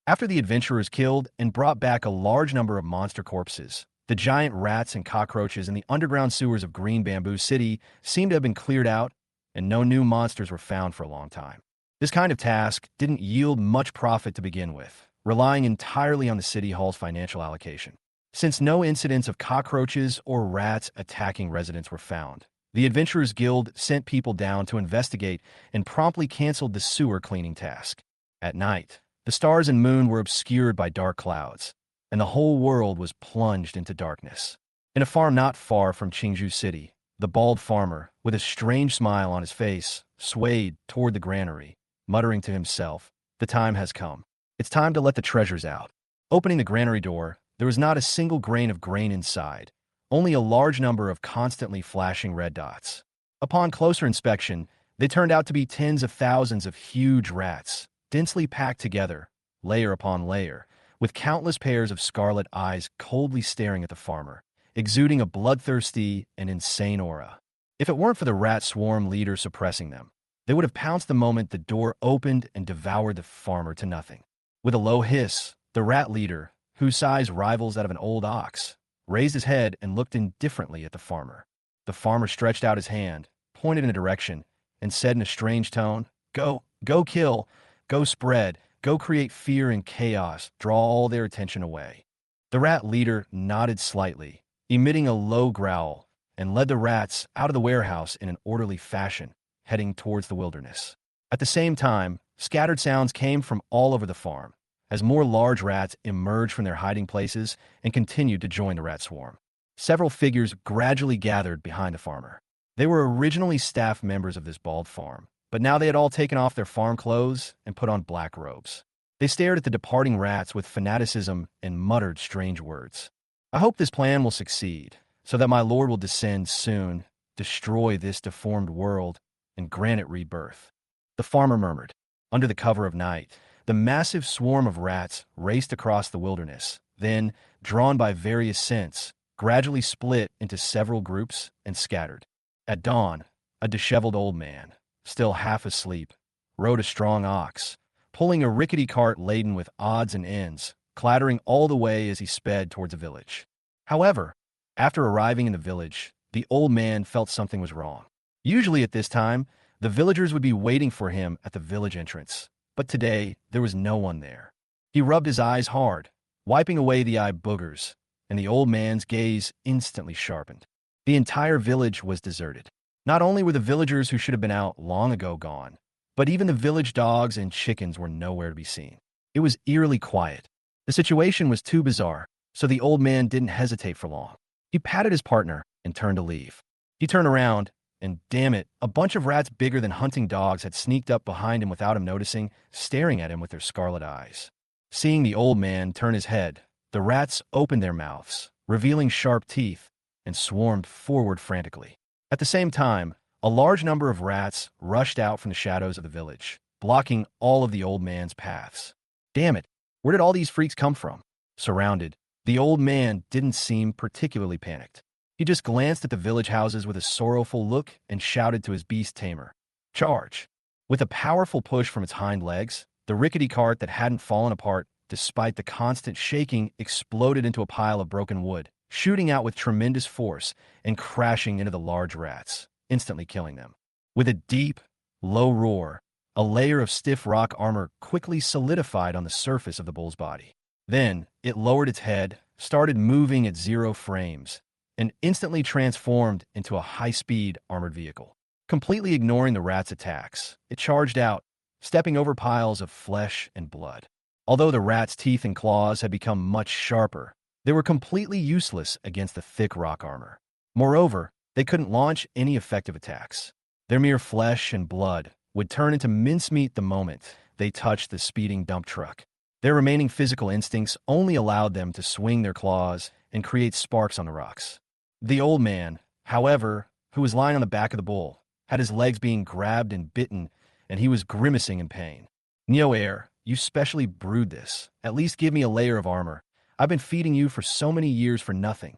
After the adventurers killed and brought back a large number of monster corpses, the giant rats and cockroaches in the underground sewers of Green Bamboo City seemed to have been cleared out, and no new monsters were found for a long time. This kind of task didn't yield much profit to begin with, relying entirely on the City Hall's financial allocation. Since no incidents of cockroaches or rats attacking residents were found, the Adventurers Guild sent people down to investigate and promptly canceled the sewer cleaning task. At night, the stars and moon were obscured by dark clouds, and the whole world was plunged into darkness. In a farm not far from Qingzhou City, the bald farmer, with a strange smile on his face, swayed toward the granary, muttering to himself, "The time has come. It's time to let the treasures out." Opening the granary door, there was not a single grain of grain inside, only a large number of constantly flashing red dots. Upon closer inspection, they turned out to be tens of thousands of huge rats, densely packed together, layer upon layer, with countless pairs of scarlet eyes coldly staring at the farmer, exuding a bloodthirsty and insane aura. If it weren't for the rat swarm leader suppressing them, They would have pounced the moment the door opened and devoured the farmer to nothing. With a low hiss, the rat leader, whose size rivals that of an old ox, raised his head and looked indifferently at the farmer. The farmer stretched out his hand, pointed in a direction, and said in a strange tone, Go kill, go spread, go create fear and chaos, draw all their attention away." The rat leader nodded slightly, emitting a low growl, and led the rats out of the warehouse in an orderly fashion, heading towards the wilderness. At the same time, scattered sounds came from all over the farm, as more large rats emerged from their hiding places and continued to join the rat swarm. Several figures gradually gathered behind the farmer. They were originally staff members of this bald farm, but now they had all taken off their farm clothes and put on black robes. They stared at the departing rats with fanaticism and muttered strange words. "I hope this plan will succeed, so that my lord will descend soon, destroy this deformed world, and grant it rebirth." The farmer murmured. Under the cover of night, the massive swarm of rats raced across the wilderness, then, drawn by various scents, gradually split into several groups and scattered. At dawn, a disheveled old man, still half asleep, rode a strong ox, pulling a rickety cart laden with odds and ends, clattering all the way as he sped towards a village. However, after arriving in the village, the old man felt something was wrong. Usually at this time, the villagers would be waiting for him at the village entrance, but today there was no one there. He rubbed his eyes hard, wiping away the eye boogers, and the old man's gaze instantly sharpened. The entire village was deserted. Not only were the villagers who should have been out long ago gone, but even the village dogs and chickens were nowhere to be seen. It was eerily quiet. The situation was too bizarre, so the old man didn't hesitate for long. He patted his partner and turned to leave. He turned around, and damn it, a bunch of rats bigger than hunting dogs had sneaked up behind him without him noticing, staring at him with their scarlet eyes. Seeing the old man turn his head, the rats opened their mouths, revealing sharp teeth, and swarmed forward frantically. At the same time, a large number of rats rushed out from the shadows of the village, blocking all of the old man's paths. Damn it, where did all these freaks come from? Surrounded, the old man didn't seem particularly panicked. He just glanced at the village houses with a sorrowful look and shouted to his beast tamer, "Charge!" With a powerful push from its hind legs, the rickety cart that hadn't fallen apart despite the constant shaking exploded into a pile of broken wood, shooting out with tremendous force and crashing into the large rats, instantly killing them. With a deep, low roar, a layer of stiff rock armor quickly solidified on the surface of the bull's body. Then, it lowered its head, started moving at 0 frames, and instantly transformed into a high-speed armored vehicle. Completely ignoring the rat's attacks, it charged out, stepping over piles of flesh and blood. Although the rat's teeth and claws had become much sharper, they were completely useless against the thick rock armor. Moreover, they couldn't launch any effective attacks. Their mere flesh and blood would turn into mincemeat the moment they touched the speeding dump truck. Their remaining physical instincts only allowed them to swing their claws and create sparks on the rocks. The old man, however, who was lying on the back of the bull, had his legs being grabbed and bitten, and he was grimacing in pain. "Neo Air, you specially brewed this. At least give me a layer of armor. I've been feeding you for so many years for nothing."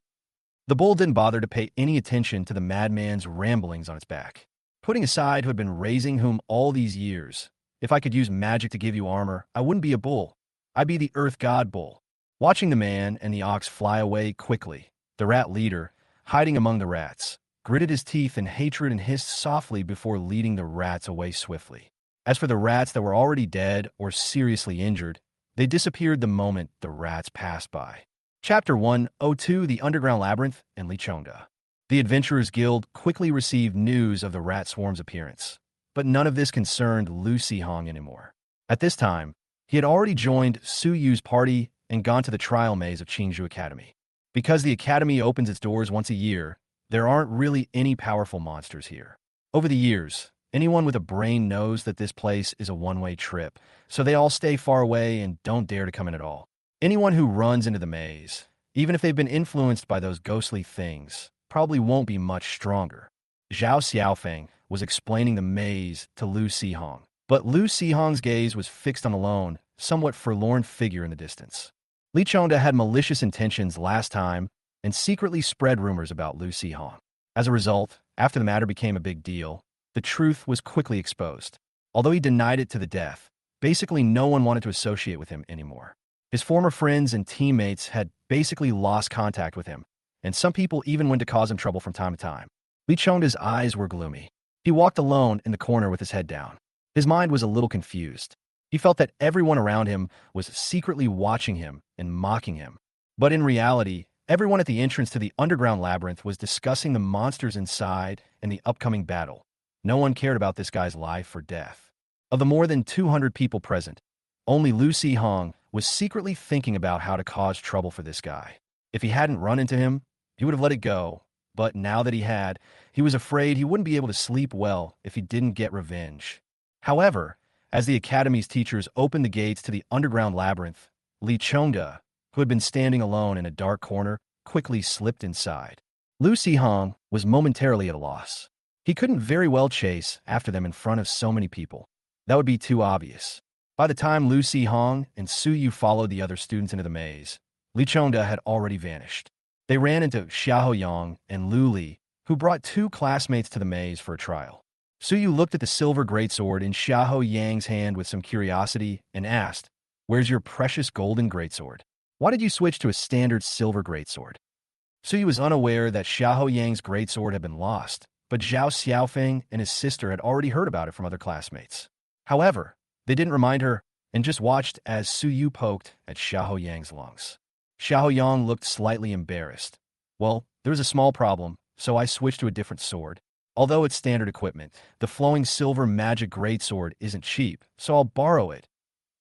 The bull didn't bother to pay any attention to the madman's ramblings on its back. Putting aside who had been raising whom all these years, "If I could use magic to give you armor, I wouldn't be a bull. I'd be the Earth God Bull." Watching the man and the ox fly away quickly, the rat leader, hiding among the rats, gritted his teeth in hatred and hissed softly before leading the rats away swiftly. As for the rats that were already dead or seriously injured, they disappeared the moment the rats passed by. Chapter 102: The Underground Labyrinth and Lichonda. The Adventurers Guild quickly received news of the rat swarm's appearance, but none of this concerned Lu Sihong anymore. At this time, he had already joined Su Yu's party and gone to the trial maze of Qingzhou Academy. Because the academy opens its doors once a year, there aren't really any powerful monsters here. Over the years, anyone with a brain knows that this place is a one-way trip, so they all stay far away and don't dare to come in at all. Anyone who runs into the maze, even if they've been influenced by those ghostly things, probably won't be much stronger. Zhao Xiaofeng was explaining the maze to Lu Sihong, but Lu Sihong's gaze was fixed on a lone, somewhat forlorn figure in the distance. Lichonda had malicious intentions last time and secretly spread rumors about Lu Sihong. As a result, after the matter became a big deal, The truth was quickly exposed. Although he denied it to the death, basically no one wanted to associate with him anymore. His former friends and teammates had basically lost contact with him, and some people even went to cause him trouble from time to time. Li Chongda's eyes were gloomy. He walked alone in the corner with his head down. His mind was a little confused. He felt that everyone around him was secretly watching him and mocking him. But in reality, everyone at the entrance to the underground labyrinth was discussing the monsters inside and the upcoming battle. No one cared about this guy's life or death. Of the more than 200 people present, only Lu Hong was secretly thinking about how to cause trouble for this guy. If he hadn't run into him, he would have let it go. But now that he had, he was afraid he wouldn't be able to sleep well if he didn't get revenge. However, as the academy's teachers opened the gates to the underground labyrinth, Li Chongda, who had been standing alone in a dark corner, quickly slipped inside. Lu Hong was momentarily at a loss. He couldn't very well chase after them in front of so many people. That would be too obvious. By the time Lu Hong and Su Yu followed the other students into the maze, Li Chongda had already vanished. They ran into Xiao Yang and Lu Li, who brought two classmates to the maze for a trial. Su Yu looked at the silver greatsword in Xiao Yang's hand with some curiosity and asked, "Where's your precious golden greatsword? Why did you switch to a standard silver greatsword?" Su Yu was unaware that Xiao Yang's greatsword had been lost, but Zhao Xiaofeng and his sister had already heard about it from other classmates. However, they didn't remind her and just watched as Su Yu poked at Xiao Yang's lungs. Xiao Yang looked slightly embarrassed. "Well, there was a small problem, so I switched to a different sword. Although it's standard equipment, the flowing silver magic greatsword isn't cheap, so I'll borrow it."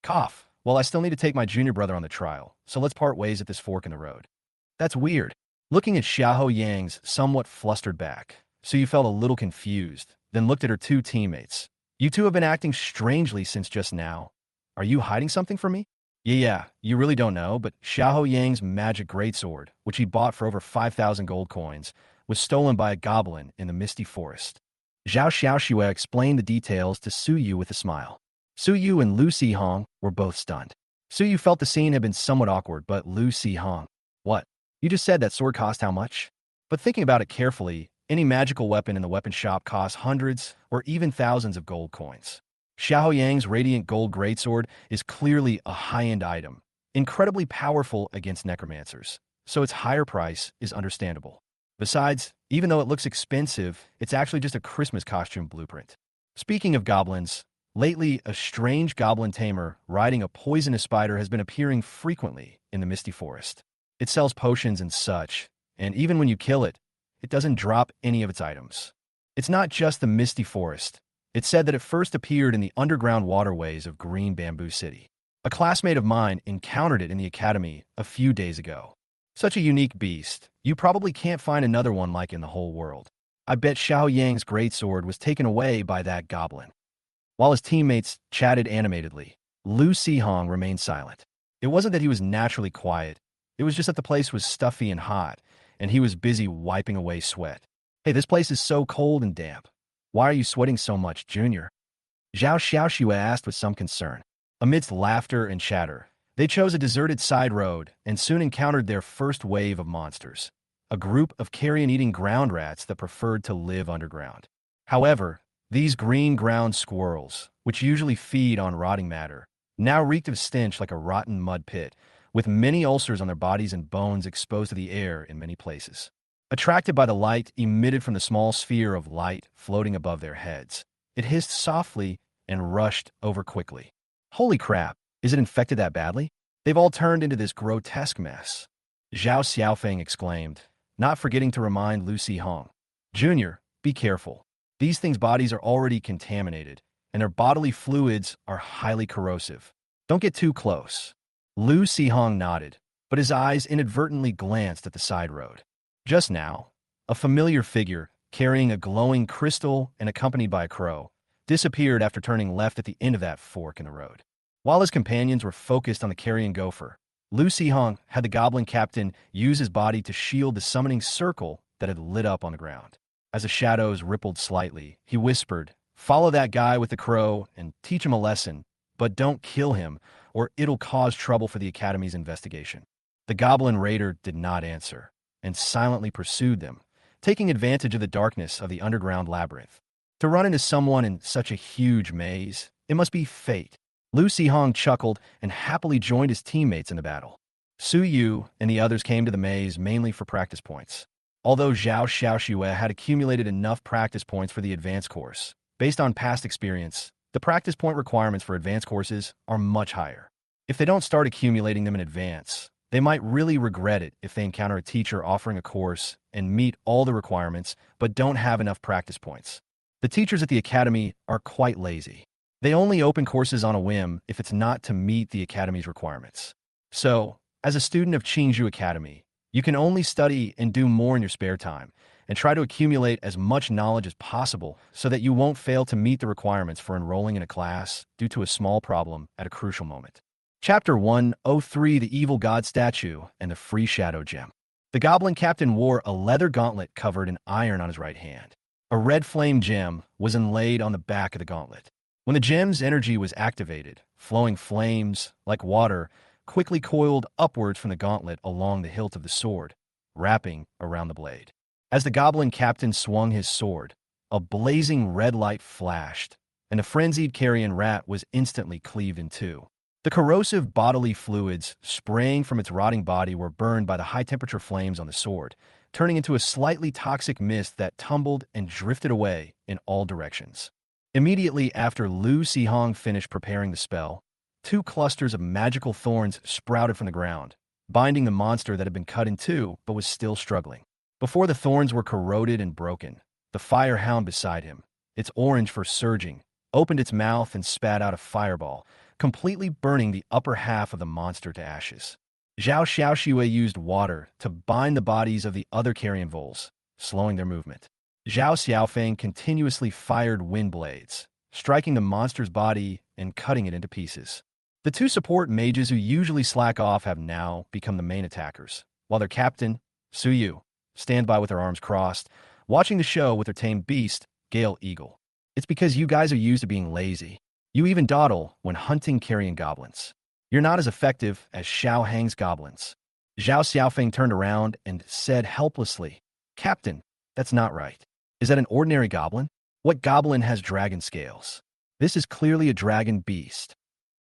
Cough. "Well, I still need to take my junior brother on the trial, so let's part ways at this fork in the road." "That's weird." Looking at Xiao Yang's somewhat flustered back, Su Yu felt a little confused, then looked at her two teammates. "You two have been acting strangely since just now. Are you hiding something from me?" Yeah, you really don't know, but Xiao Yang's magic greatsword, which he bought for over 5,000 gold coins, was stolen by a goblin in the misty forest. Zhao Xiaoxue explained the details to Su Yu with a smile. Su Yu and Lu Hong were both stunned. Su Yu felt the scene had been somewhat awkward, but Lu Hong, "What? You just said that sword cost how much?" But thinking about it carefully, any magical weapon in the weapon shop costs hundreds or even thousands of gold coins. Xiao Yang's radiant gold greatsword is clearly a high-end item, incredibly powerful against necromancers, so its higher price is understandable. Besides, even though it looks expensive, it's actually just a Christmas costume blueprint. Speaking of goblins, lately a strange goblin tamer riding a poisonous spider has been appearing frequently in the misty forest. It sells potions and such, and even when you kill it, it doesn't drop any of its items. It's not just the misty forest. It's said that it first appeared in the underground waterways of Green Bamboo City. A classmate of mine encountered it in the academy a few days ago. Such a unique beast, you probably can't find another one like in the whole world. I bet Xiao Yang's greatsword was taken away by that goblin. While his teammates chatted animatedly, Lu Hong remained silent. It wasn't that he was naturally quiet. It was just that the place was stuffy and hot, and he was busy wiping away sweat. "Hey, this place is so cold and damp. Why are you sweating so much, Junior?" Zhao Xiaoxue asked with some concern. Amidst laughter and chatter, they chose a deserted side road and soon encountered their first wave of monsters, a group of carrion-eating ground rats that preferred to live underground. However, these green ground squirrels, which usually feed on rotting matter, now reeked of stench like a rotten mud pit, with many ulcers on their bodies and bones exposed to the air in many places. Attracted by the light emitted from the small sphere of light floating above their heads, it hissed softly and rushed over quickly. "Holy crap, is it infected that badly? They've all turned into this grotesque mess," Zhao Xiaofeng exclaimed, not forgetting to remind Lu Hong. "Junior, be careful. These things' bodies are already contaminated, and their bodily fluids are highly corrosive. Don't get too close." Lu Hong nodded, but his eyes inadvertently glanced at the side road. Just now, a familiar figure, carrying a glowing crystal and accompanied by a crow, disappeared after turning left at the end of that fork in the road. While his companions were focused on the carrion gopher, Lu Hong had the goblin captain use his body to shield the summoning circle that had lit up on the ground. As the shadows rippled slightly, he whispered, "Follow that guy with the crow and teach him a lesson, but don't kill him, or it'll cause trouble for the Academy's investigation." The goblin raider did not answer, and silently pursued them, taking advantage of the darkness of the underground labyrinth. To run into someone in such a huge maze, it must be fate. Lu Sihong chuckled and happily joined his teammates in the battle. Su Yu and the others came to the maze mainly for practice points. Although Zhao Xiaoxue had accumulated enough practice points for the advanced course, based on past experience, the practice point requirements for advanced courses are much higher. If they don't start accumulating them in advance, they might really regret it if they encounter a teacher offering a course and meet all the requirements but don't have enough practice points. The teachers at the academy are quite lazy. They only open courses on a whim if it's not to meet the academy's requirements. So, as a student of Qingzhou Academy, you can only study and do more in your spare time, and try to accumulate as much knowledge as possible so that you won't fail to meet the requirements for enrolling in a class due to a small problem at a crucial moment. Chapter 103: The Evil God Statue and the Free Shadow Gem. The Goblin Captain wore a leather gauntlet covered in iron on his right hand. A red flame gem was inlaid on the back of the gauntlet. When the gem's energy was activated, flowing flames, like water, quickly coiled upwards from the gauntlet along the hilt of the sword, wrapping around the blade. As the Goblin Captain swung his sword, a blazing red light flashed, and the frenzied carrion rat was instantly cleaved in two. The corrosive bodily fluids spraying from its rotting body were burned by the high-temperature flames on the sword, turning into a slightly toxic mist that tumbled and drifted away in all directions. Immediately after Lu Sihong finished preparing the spell, two clusters of magical thorns sprouted from the ground, binding the monster that had been cut in two but was still struggling. Before the thorns were corroded and broken, the fire hound beside him, its orange fur surging, opened its mouth and spat out a fireball, completely burning the upper half of the monster to ashes. Zhao Xiaoxue used water to bind the bodies of the other carrion voles, slowing their movement. Zhao Xiaofeng continuously fired wind blades, striking the monster's body and cutting it into pieces. The two support mages who usually slack off have now become the main attackers, while their captain, Su Yu, stand by with their arms crossed, watching the show with their tame beast, Gale Eagle. It's because you guys are used to being lazy. You even dawdle when hunting carrion goblins. You're not as effective as Xiao Hang's goblins. Zhao Xiaofeng turned around and said helplessly, "Captain, that's not right. Is that an ordinary goblin? What goblin has dragon scales? This is clearly a dragon beast."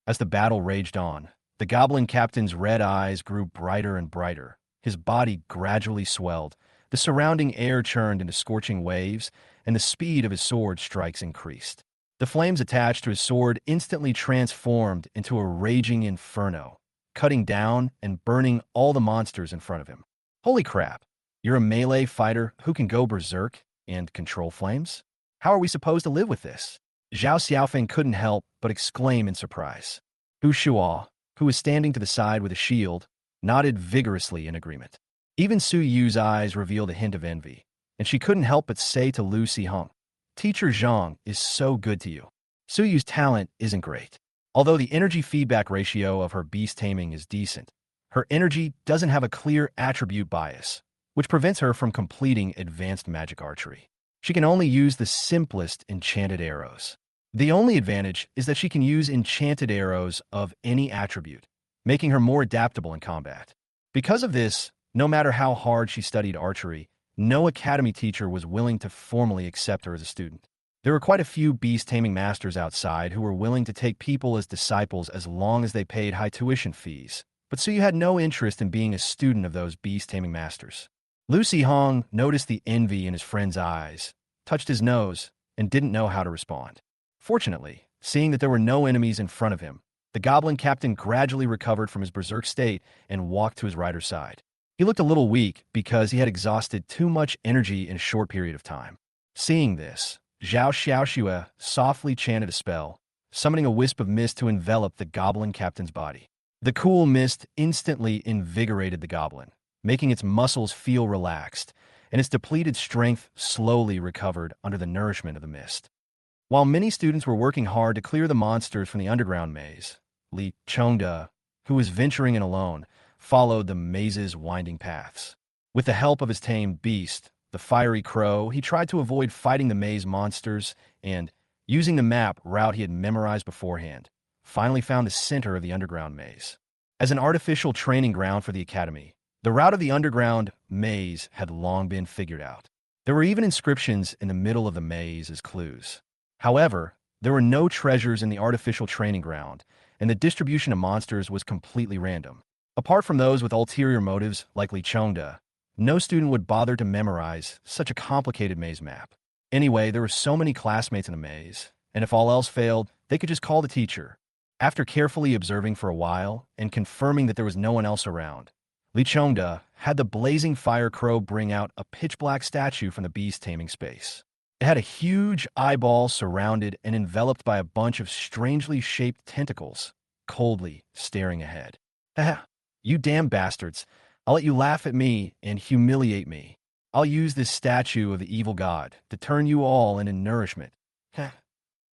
As the battle raged on, the goblin captain's red eyes grew brighter and brighter. His body gradually swelled, the surrounding air churned into scorching waves, and the speed of his sword strikes increased. The flames attached to his sword instantly transformed into a raging inferno, cutting down and burning all the monsters in front of him. Holy crap! You're a melee fighter who can go berserk and control flames? How are we supposed to live with this? Zhao Xiaofeng couldn't help but exclaim in surprise. Hu Shuo, who was standing to the side with a shield, nodded vigorously in agreement. Even Su Yu's eyes revealed a hint of envy, and she couldn't help but say to Lu Sihong, "Teacher Zhang is so good to you." Su Yu's talent isn't great. Although the energy feedback ratio of her beast taming is decent, her energy doesn't have a clear attribute bias, which prevents her from completing advanced magic archery. She can only use the simplest enchanted arrows. The only advantage is that she can use enchanted arrows of any attribute, making her more adaptable in combat. Because of this, no matter how hard she studied archery, no academy teacher was willing to formally accept her as a student. There were quite a few beast-taming masters outside who were willing to take people as disciples as long as they paid high tuition fees, but Suyu had no interest in being a student of those beast-taming masters. Lu Sihong noticed the envy in his friend's eyes, touched his nose, and didn't know how to respond. Fortunately, seeing that there were no enemies in front of him, the goblin captain gradually recovered from his berserk state and walked to his rider's side. He looked a little weak because he had exhausted too much energy in a short period of time. Seeing this, Zhao Xiaoxue softly chanted a spell, summoning a wisp of mist to envelop the goblin captain's body. The cool mist instantly invigorated the goblin, making its muscles feel relaxed, and its depleted strength slowly recovered under the nourishment of the mist. While many students were working hard to clear the monsters from the underground maze, Li Chongda, who was venturing in alone, followed the maze's winding paths. With the help of his tame beast, the fiery crow, he tried to avoid fighting the maze monsters and, using the map route he had memorized beforehand, finally found the center of the underground maze. As an artificial training ground for the academy, the route of the underground maze had long been figured out. There were even inscriptions in the middle of the maze as clues. However, there were no treasures in the artificial training ground, and the distribution of monsters was completely random. Apart from those with ulterior motives like Li Chongda, no student would bother to memorize such a complicated maze map. Anyway, there were so many classmates in the maze, and if all else failed, they could just call the teacher. After carefully observing for a while and confirming that there was no one else around, Li Chongda had the blazing fire crow bring out a pitch-black statue from the beast taming space. It had a huge eyeball surrounded and enveloped by a bunch of strangely shaped tentacles, coldly staring ahead. Haha, you damn bastards. I'll let you laugh at me and humiliate me. I'll use this statue of the evil god to turn you all into nourishment.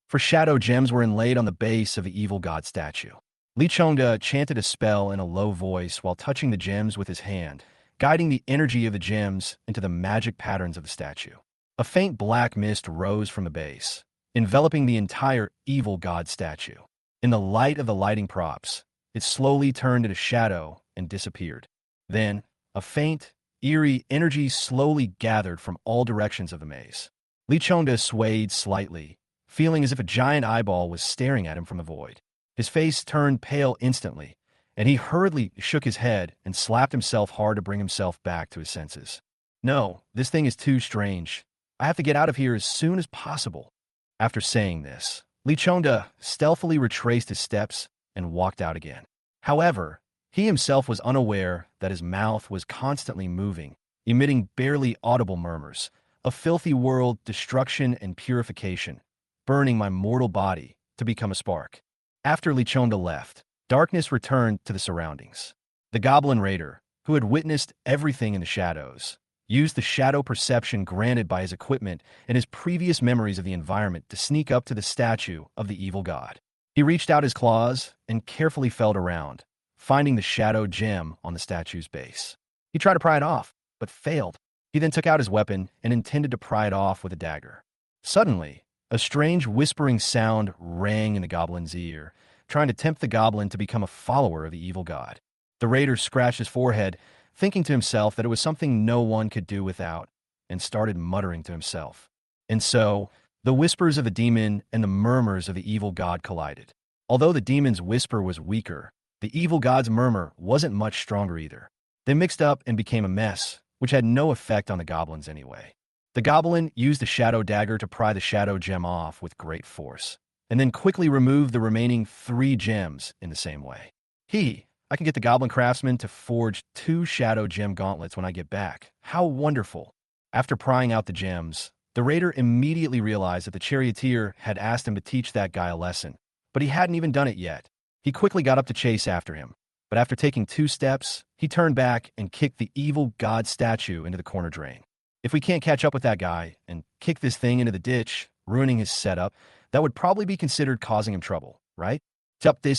For shadow gems were inlaid on the base of the evil god statue. Li Chongda chanted a spell in a low voice while touching the gems with his hand, guiding the energy of the gems into the magic patterns of the statue. A faint black mist rose from the base, enveloping the entire evil god statue. In the light of the lighting props, it slowly turned into shadow and disappeared. Then, a faint, eerie energy slowly gathered from all directions of the maze. Li Chongda swayed slightly, feeling as if a giant eyeball was staring at him from the void. His face turned pale instantly, and he hurriedly shook his head and slapped himself hard to bring himself back to his senses. No, this thing is too strange. I have to get out of here as soon as possible. After saying this, Li Chongda stealthily retraced his steps and walked out again. However, he himself was unaware that his mouth was constantly moving, emitting barely audible murmurs. A filthy world, destruction and purification, burning my mortal body to become a spark. After Li Chongda left, darkness returned to the surroundings. The Goblin Raider, who had witnessed everything in the shadows, used the shadow perception granted by his equipment and his previous memories of the environment to sneak up to the statue of the evil god. He reached out his claws and carefully felt around, finding the shadow gem on the statue's base. He tried to pry it off, but failed. He then took out his weapon and intended to pry it off with a dagger. Suddenly, a strange whispering sound rang in the goblin's ear, trying to tempt the goblin to become a follower of the evil god. The raider scratched his forehead, thinking to himself that it was something no one could do without, and started muttering to himself. And so, the whispers of the demon and the murmurs of the evil god collided. Although the demon's whisper was weaker, the evil god's murmur wasn't much stronger either. They mixed up and became a mess, which had no effect on the goblins anyway. The goblin used the shadow dagger to pry the shadow gem off with great force, and then quickly removed the remaining 3 gems in the same way. I can get the goblin craftsman to forge 2 shadow gem gauntlets when I get back. How wonderful. After prying out the gems, the raider immediately realized that the charioteer had asked him to teach that guy a lesson, but he hadn't even done it yet. He quickly got up to chase after him, but after taking 2 steps, he turned back and kicked the evil god statue into the corner drain. If we can't catch up with that guy and kick this thing into the ditch, ruining his setup, that would probably be considered causing him trouble, right? The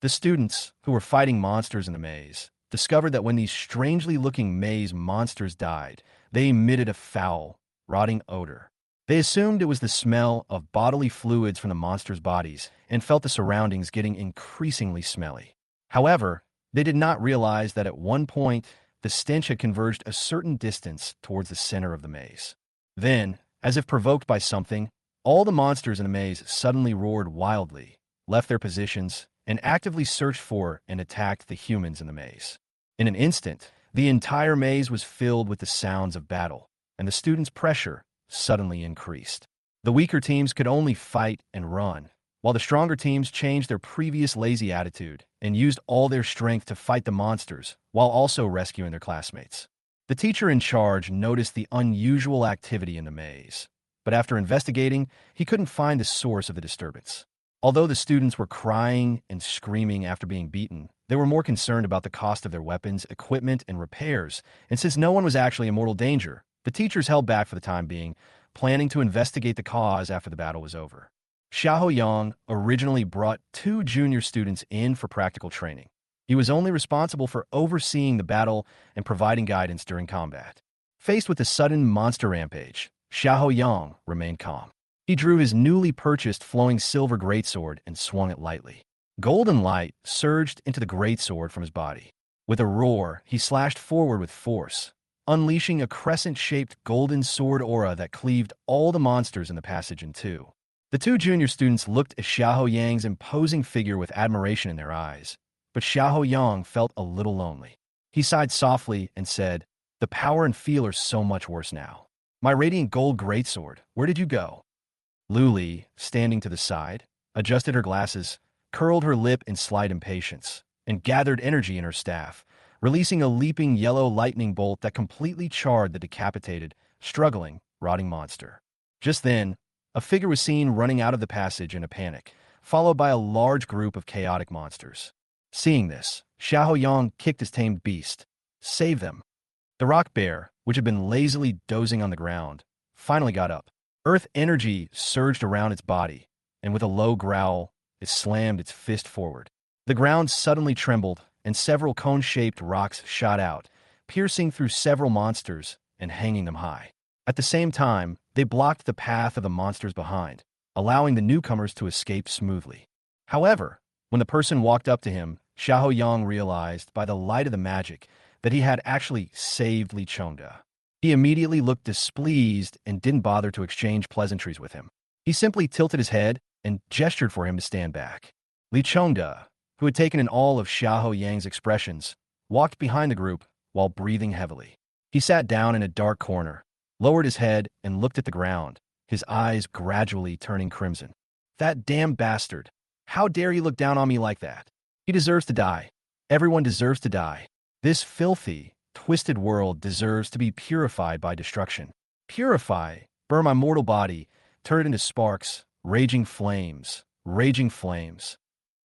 students, who were fighting monsters in the maze, discovered that when these strangely looking maze monsters died, they emitted a foul, rotting odor. They assumed it was the smell of bodily fluids from the monsters' bodies and felt the surroundings getting increasingly smelly. However, they did not realize that at one point, the stench had converged a certain distance towards the center of the maze. Then, as if provoked by something, all the monsters in the maze suddenly roared wildly, left their positions, and actively searched for and attacked the humans in the maze. In an instant, the entire maze was filled with the sounds of battle, and the students' pressure suddenly increased. The weaker teams could only fight and run, while the stronger teams changed their previous lazy attitude and used all their strength to fight the monsters while also rescuing their classmates. The teacher in charge noticed the unusual activity in the maze, but after investigating, he couldn't find the source of the disturbance. Although the students were crying and screaming after being beaten, they were more concerned about the cost of their weapons, equipment, and repairs, and since no one was actually in mortal danger, the teachers held back for the time being, planning to investigate the cause after the battle was over. Xiao Yang originally brought 2 junior students in for practical training. He was only responsible for overseeing the battle and providing guidance during combat. Faced with the sudden monster rampage, Xiao Yang remained calm. He drew his newly purchased flowing silver greatsword and swung it lightly. Golden light surged into the greatsword from his body. With a roar, he slashed forward with force, unleashing a crescent-shaped golden sword aura that cleaved all the monsters in the passage in two. The two junior students looked at Xiahou Yang's imposing figure with admiration in their eyes, but Xiahou Yang felt a little lonely. He sighed softly and said, "The power and feel are so much worse now. My radiant gold greatsword, where did you go?" Lu Li, standing to the side, adjusted her glasses, curled her lip in slight impatience, and gathered energy in her staff, releasing a leaping yellow lightning bolt that completely charred the decapitated, struggling, rotting monster. Just then, a figure was seen running out of the passage in a panic, followed by a large group of chaotic monsters. Seeing this, Xiahou Yang kicked his tamed beast. "Save them." The rock bear, which had been lazily dozing on the ground, finally got up. Earth energy surged around its body, and with a low growl, it slammed its fist forward. The ground suddenly trembled, and several cone-shaped rocks shot out, piercing through several monsters and hanging them high. At the same time, they blocked the path of the monsters behind, allowing the newcomers to escape smoothly. However, when the person walked up to him, Xiahou Yang realized, by the light of the magic, that he had actually saved Li Chongda. He immediately looked displeased and didn't bother to exchange pleasantries with him. He simply tilted his head and gestured for him to stand back. Li Chongda, who had taken in all of Xiahou Yang's expressions, walked behind the group while breathing heavily. He sat down in a dark corner, lowered his head, and looked at the ground, his eyes gradually turning crimson. "That damn bastard! How dare he look down on me like that? He deserves to die. Everyone deserves to die. This filthy, twisted world deserves to be purified by destruction. Purify, burn my mortal body, turn it into sparks, raging flames, raging flames."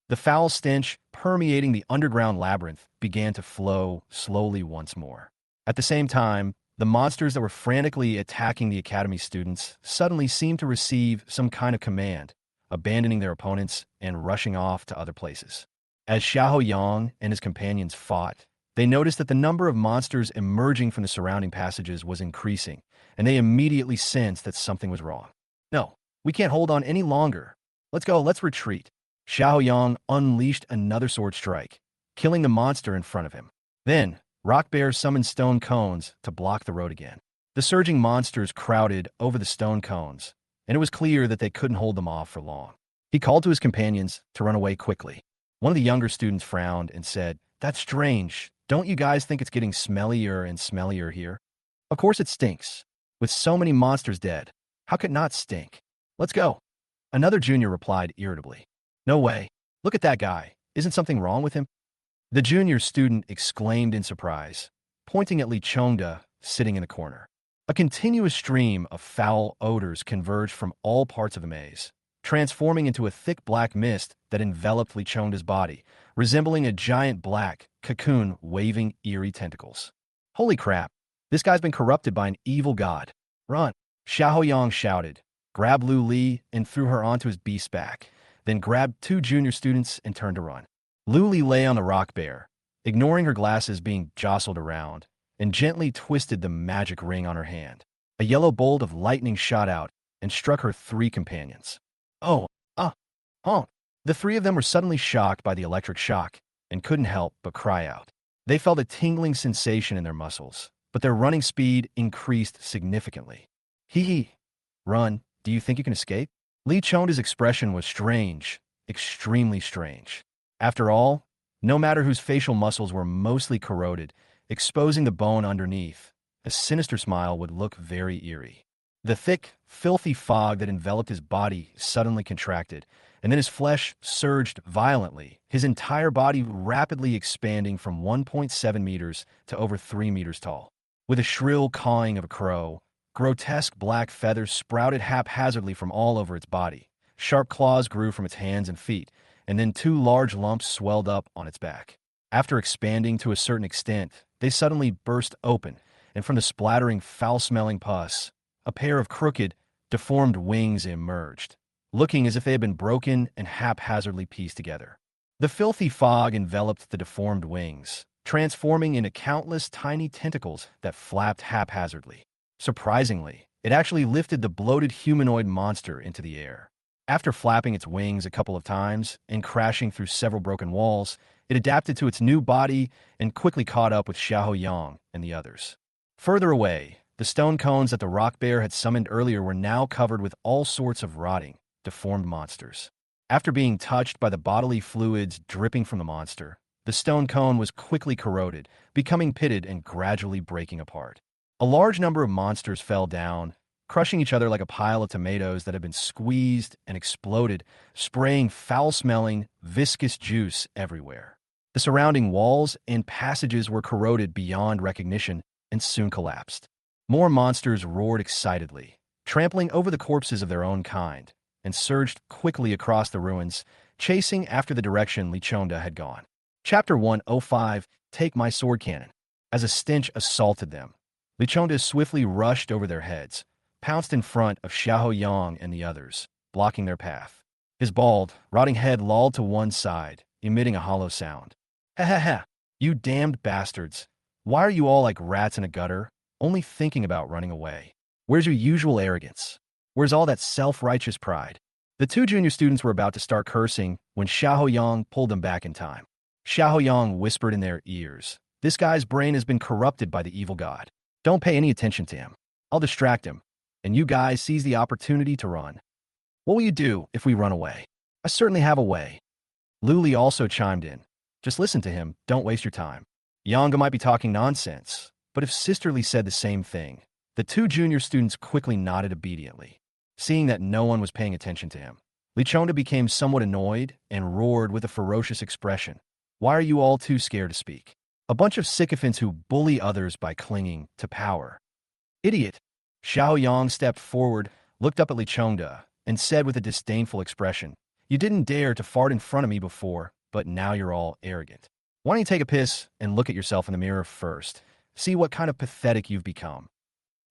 The foul stench permeating the underground labyrinth began to flow slowly once more. At the same time, the monsters that were frantically attacking the academy students suddenly seemed to receive some kind of command, abandoning their opponents and rushing off to other places. As Xiahou Yang and his companions fought, they noticed that the number of monsters emerging from the surrounding passages was increasing, and they immediately sensed that something was wrong. "No, we can't hold on any longer. Let's go, let's retreat." Xiahou Yang unleashed another sword strike, killing the monster in front of him. Then, Rock Bear summoned stone cones to block the road again. The surging monsters crowded over the stone cones, and it was clear that they couldn't hold them off for long. He called to his companions to run away quickly. One of the younger students frowned and said, "That's strange. Don't you guys think it's getting smellier and smellier here?" "Of course it stinks. With so many monsters dead, how could it not stink? Let's go." Another junior replied irritably. "No way. Look at that guy. Isn't something wrong with him?" The junior student exclaimed in surprise, pointing at Li Chongda sitting in the corner. A continuous stream of foul odors converged from all parts of the maze, transforming into a thick black mist that enveloped Li Chongda's body, resembling a giant black cocoon waving eerie tentacles. "Holy crap, this guy's been corrupted by an evil god. Run!" Xiahou Yang shouted, grabbed Lu Li and threw her onto his beast's back, then grabbed two junior students and turned to run. Lu Li lay on the rock bear, ignoring her glasses being jostled around, and gently twisted the magic ring on her hand. A yellow bolt of lightning shot out and struck her three companions. "Oh, oh." The three of them were suddenly shocked by the electric shock and couldn't help but cry out. They felt a tingling sensation in their muscles, but their running speed increased significantly. "Hee hee. Run. Do you think you can escape?" Li Chongda's expression was strange, extremely strange. After all, no matter whose facial muscles were mostly corroded, exposing the bone underneath, a sinister smile would look very eerie. The thick, filthy fog that enveloped his body suddenly contracted, and then his flesh surged violently, his entire body rapidly expanding from 1.7 meters to over 3 meters tall. With a shrill cawing of a crow, grotesque black feathers sprouted haphazardly from all over its body. Sharp claws grew from its hands and feet, and then two large lumps swelled up on its back. After expanding to a certain extent, they suddenly burst open, and from the splattering, foul-smelling pus, a pair of crooked, deformed wings emerged, looking as if they had been broken and haphazardly pieced together. The filthy fog enveloped the deformed wings, transforming into countless tiny tentacles that flapped haphazardly. Surprisingly, it actually lifted the bloated humanoid monster into the air. After flapping its wings a couple of times and crashing through several broken walls, it adapted to its new body and quickly caught up with Xiahou Yang and the others. Further away, the stone cones that the rock bear had summoned earlier were now covered with all sorts of rotting, deformed monsters. After being touched by the bodily fluids dripping from the monster, the stone cone was quickly corroded, becoming pitted and gradually breaking apart. A large number of monsters fell down, crushing each other like a pile of tomatoes that had been squeezed and exploded, spraying foul-smelling, viscous juice everywhere. The surrounding walls and passages were corroded beyond recognition and soon collapsed. More monsters roared excitedly, trampling over the corpses of their own kind, and surged quickly across the ruins, chasing after the direction Lichonda had gone. Chapter 105, Take My Sword Cannon. As a stench assaulted them, Lichonda swiftly rushed over their heads, pounced in front of Xiahou Yang and the others, blocking their path. His bald, rotting head lolled to one side, emitting a hollow sound. Ha ha ha! You damned bastards! Why are you all like rats in a gutter, only thinking about running away? Where's your usual arrogance? Where's all that self-righteous pride? The two junior students were about to start cursing when Xiahou Yang pulled them back in time. Xiahou Yang whispered in their ears, "This guy's brain has been corrupted by the evil god. Don't pay any attention to him. I'll distract him, and you guys seize the opportunity to run. What will you do if we run away? I certainly have a way." Luli also chimed in. "Just listen to him, don't waste your time." Yanga might be talking nonsense, but if Sisterly said the same thing, the two junior students quickly nodded obediently. Seeing that no one was paying attention to him, Lichonda became somewhat annoyed and roared with a ferocious expression. "Why are you all too scared to speak? A bunch of sycophants who bully others by clinging to power." "Idiot!" Xiao Yang stepped forward, looked up at Lichonda, and said with a disdainful expression, "You didn't dare to fart in front of me before, but now you're all arrogant. Why don't you take a piss and look at yourself in the mirror first? See what kind of pathetic you've become."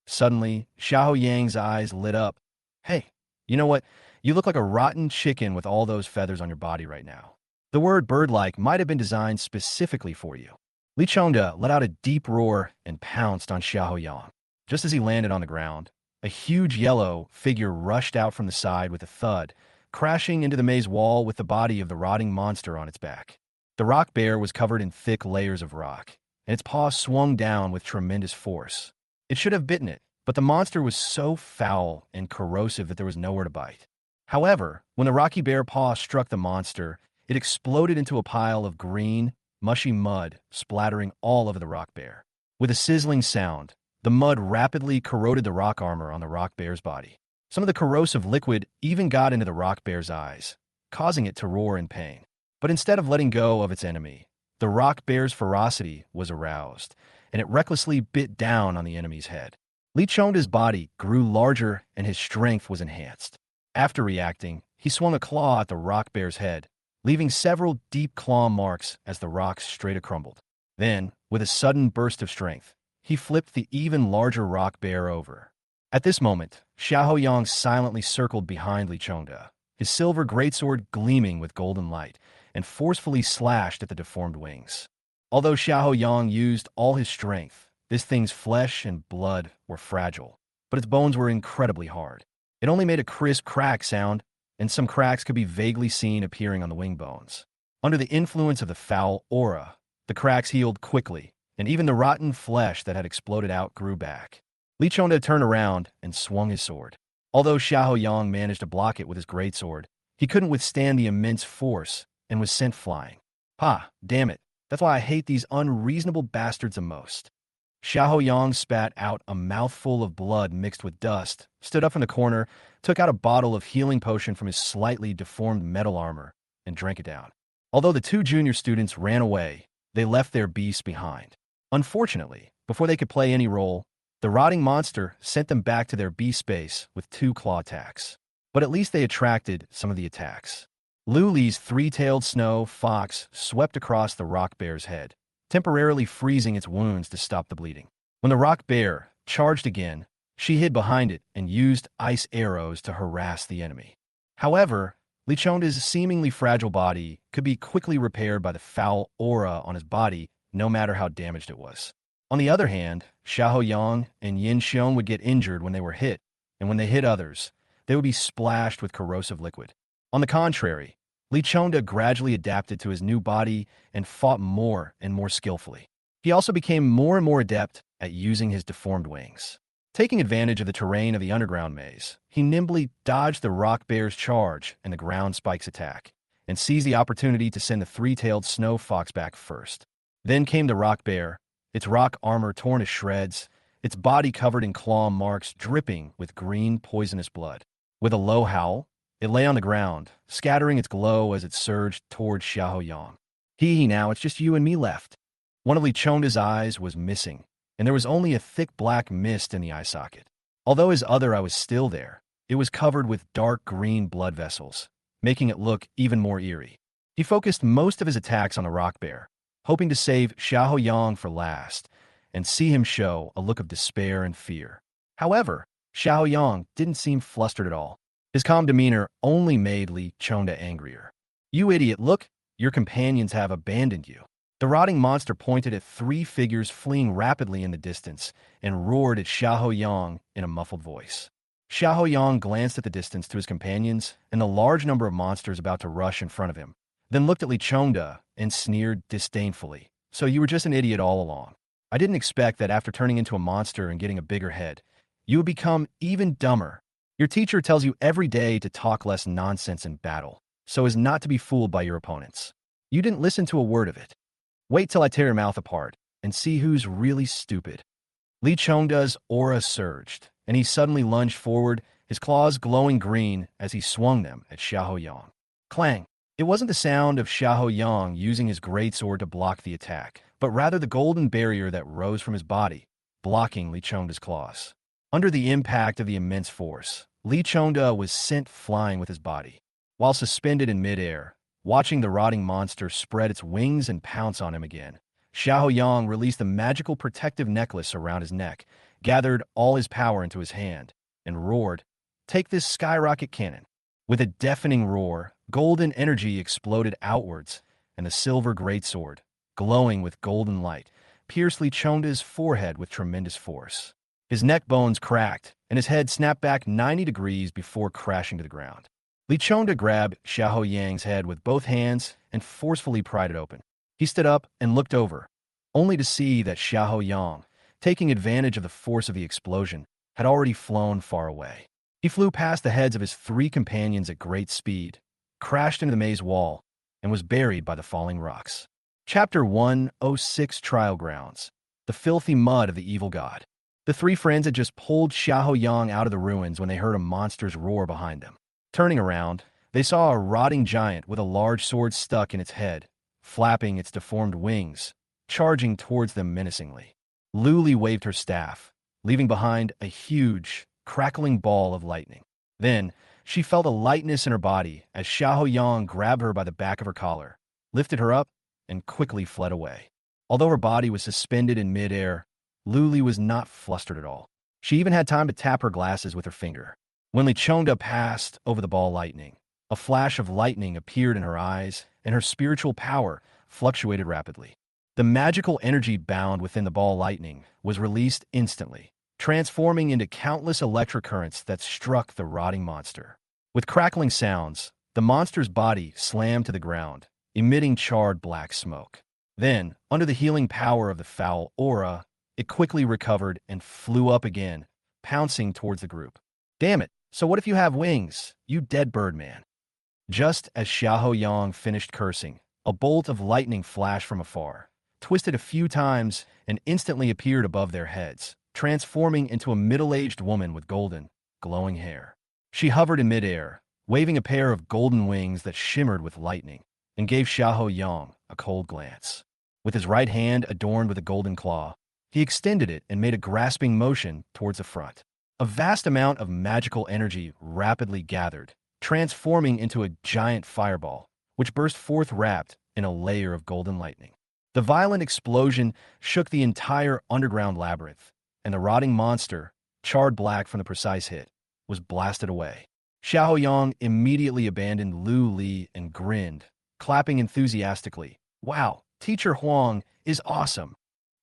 Suddenly, Xiao Yang's eyes lit up. "Hey, you know what? You look like a rotten chicken with all those feathers on your body right now." The word bird-like might have been designed specifically for you. Lichonda let out a deep roar and pounced on Xiao Yang. Just as he landed on the ground, a huge yellow figure rushed out from the side with a thud, crashing into the maze wall with the body of the rotting monster on its back. The rock bear was covered in thick layers of rock, and its paw swung down with tremendous force. It should have bitten it, but the monster was so foul and corrosive that there was nowhere to bite. However, when the rocky bear paw struck the monster, it exploded into a pile of green, mushy mud, splattering all over the rock bear. With a sizzling sound, the mud rapidly corroded the rock armor on the rock bear's body. Some of the corrosive liquid even got into the rock bear's eyes, causing it to roar in pain. But instead of letting go of its enemy, the rock bear's ferocity was aroused, and it recklessly bit down on the enemy's head. Lichonda's body grew larger and his strength was enhanced. After reacting, he swung a claw at the rock bear's head, leaving several deep claw marks as the rock straight crumbled. Then, with a sudden burst of strength, he flipped the even larger rock bear over. At this moment, Xiahou Yang silently circled behind Lichonda, his silver greatsword gleaming with golden light, and forcefully slashed at the deformed wings. Although Xiahou Yang used all his strength, this thing's flesh and blood were fragile, but its bones were incredibly hard. It only made a crisp crack sound, and some cracks could be vaguely seen appearing on the wing bones. Under the influence of the foul aura, the cracks healed quickly, and even the rotten flesh that had exploded out grew back. Lichonda turned around and swung his sword. Although Xiahou Yang managed to block it with his greatsword, he couldn't withstand the immense force and was sent flying. "Ha, damn it. That's why I hate these unreasonable bastards the most." Xiahou Yang spat out a mouthful of blood mixed with dust, stood up in the corner, took out a bottle of healing potion from his slightly deformed metal armor, and drank it down. Although the two junior students ran away, they left their beasts behind. Unfortunately, before they could play any role, the rotting monster sent them back to their beast space with 2 claw attacks. But at least they attracted some of the attacks. Luli's three-tailed snow fox swept across the rock bear's head, temporarily freezing its wounds to stop the bleeding. When the rock bear charged again, she hid behind it and used ice arrows to harass the enemy. However, Lichonda's seemingly fragile body could be quickly repaired by the foul aura on his body, no matter how damaged it was. On the other hand, Xiahou Yang and Yin Xiong would get injured when they were hit, and when they hit others, they would be splashed with corrosive liquid. On the contrary, Lichonda gradually adapted to his new body and fought more and more skillfully. He also became more and more adept at using his deformed wings. Taking advantage of the terrain of the underground maze, he nimbly dodged the rock bear's charge and the ground spike's attack, and seized the opportunity to send the three-tailed snow fox back first. Then came the rock bear, its rock armor torn to shreds, its body covered in claw marks dripping with green poisonous blood. With a low howl, it lay on the ground, scattering its glow as it surged toward Xiaoyang. Hee now, it's just you and me left. One of Li Chongda's eyes was missing, and there was only a thick black mist in the eye socket. Although his other eye was still there, it was covered with dark green blood vessels, making it look even more eerie. He focused most of his attacks on the rock bear, hoping to save Xiaoyang for last, and see him show a look of despair and fear. However, Xiaoyang didn't seem flustered at all. His calm demeanor only made Li Chongda angrier. You idiot, look, your companions have abandoned you. The rotting monster pointed at three figures fleeing rapidly in the distance and roared at Xiaoyang in a muffled voice. Xiaoyang glanced at the distance to his companions and the large number of monsters about to rush in front of him, then looked at Li Chongda and sneered disdainfully. So you were just an idiot all along. I didn't expect that after turning into a monster and getting a bigger head, you would become even dumber. Your teacher tells you every day to talk less nonsense in battle, so as not to be fooled by your opponents. You didn't listen to a word of it. Wait till I tear your mouth apart and see who's really stupid. Li Chongda's aura surged, and he suddenly lunged forward, his claws glowing green as he swung them at Xiaoyang. Clang! It wasn't the sound of Xiaoyang using his greatsword to block the attack, but rather the golden barrier that rose from his body, blocking Li Chongda's claws. Under the impact of the immense force, Li Chongda was sent flying with his body. While suspended in midair, watching the rotting monster spread its wings and pounce on him again, Xiaoyang released the magical protective necklace around his neck, gathered all his power into his hand, and roared, "Take this skyrocket cannon." With a deafening roar, golden energy exploded outwards, and the silver greatsword, glowing with golden light, pierced Li Chongda's forehead with tremendous force. His neck bones cracked, and his head snapped back 90 degrees before crashing to the ground. Li Chongda grabbed Xiaoyang's head with both hands and forcefully pried it open. He stood up and looked over, only to see that Xiaoyang, taking advantage of the force of the explosion, had already flown far away. He flew past the heads of his three companions at great speed, crashed into the maze wall, and was buried by the falling rocks. Chapter 106 Trial Grounds. The filthy mud of the evil god. The three friends had just pulled Xiaoyang out of the ruins when they heard a monster's roar behind them. Turning around, they saw a rotting giant with a large sword stuck in its head, flapping its deformed wings, charging towards them menacingly. Luli waved her staff, leaving behind a huge, crackling ball of lightning. Then, she felt a lightness in her body as Xiaoyang grabbed her by the back of her collar, lifted her up, and quickly fled away. Although her body was suspended in midair, Luli was not flustered at all. She even had time to tap her glasses with her finger. When Li Chongda passed over the ball lightning, a flash of lightning appeared in her eyes, and her spiritual power fluctuated rapidly. The magical energy bound within the ball lightning was released instantly, transforming into countless electric currents that struck the rotting monster. With crackling sounds, the monster's body slammed to the ground, emitting charred black smoke. Then, under the healing power of the foul aura, it quickly recovered and flew up again, pouncing towards the group. Damn it! So what if you have wings, you dead birdman? Just as Xiaoyang finished cursing, a bolt of lightning flashed from afar, twisted a few times, and instantly appeared above their heads, transforming into a middle-aged woman with golden, glowing hair. She hovered in midair, waving a pair of golden wings that shimmered with lightning, and gave Xiaoyang a cold glance. With his right hand adorned with a golden claw, he extended it and made a grasping motion towards the front. A vast amount of magical energy rapidly gathered, transforming into a giant fireball, which burst forth wrapped in a layer of golden lightning. The violent explosion shook the entire underground labyrinth, and the rotting monster, charred black from the precise hit, was blasted away. Xiaoyang immediately abandoned Lu Li and grinned, clapping enthusiastically. Wow, Teacher Huang is awesome.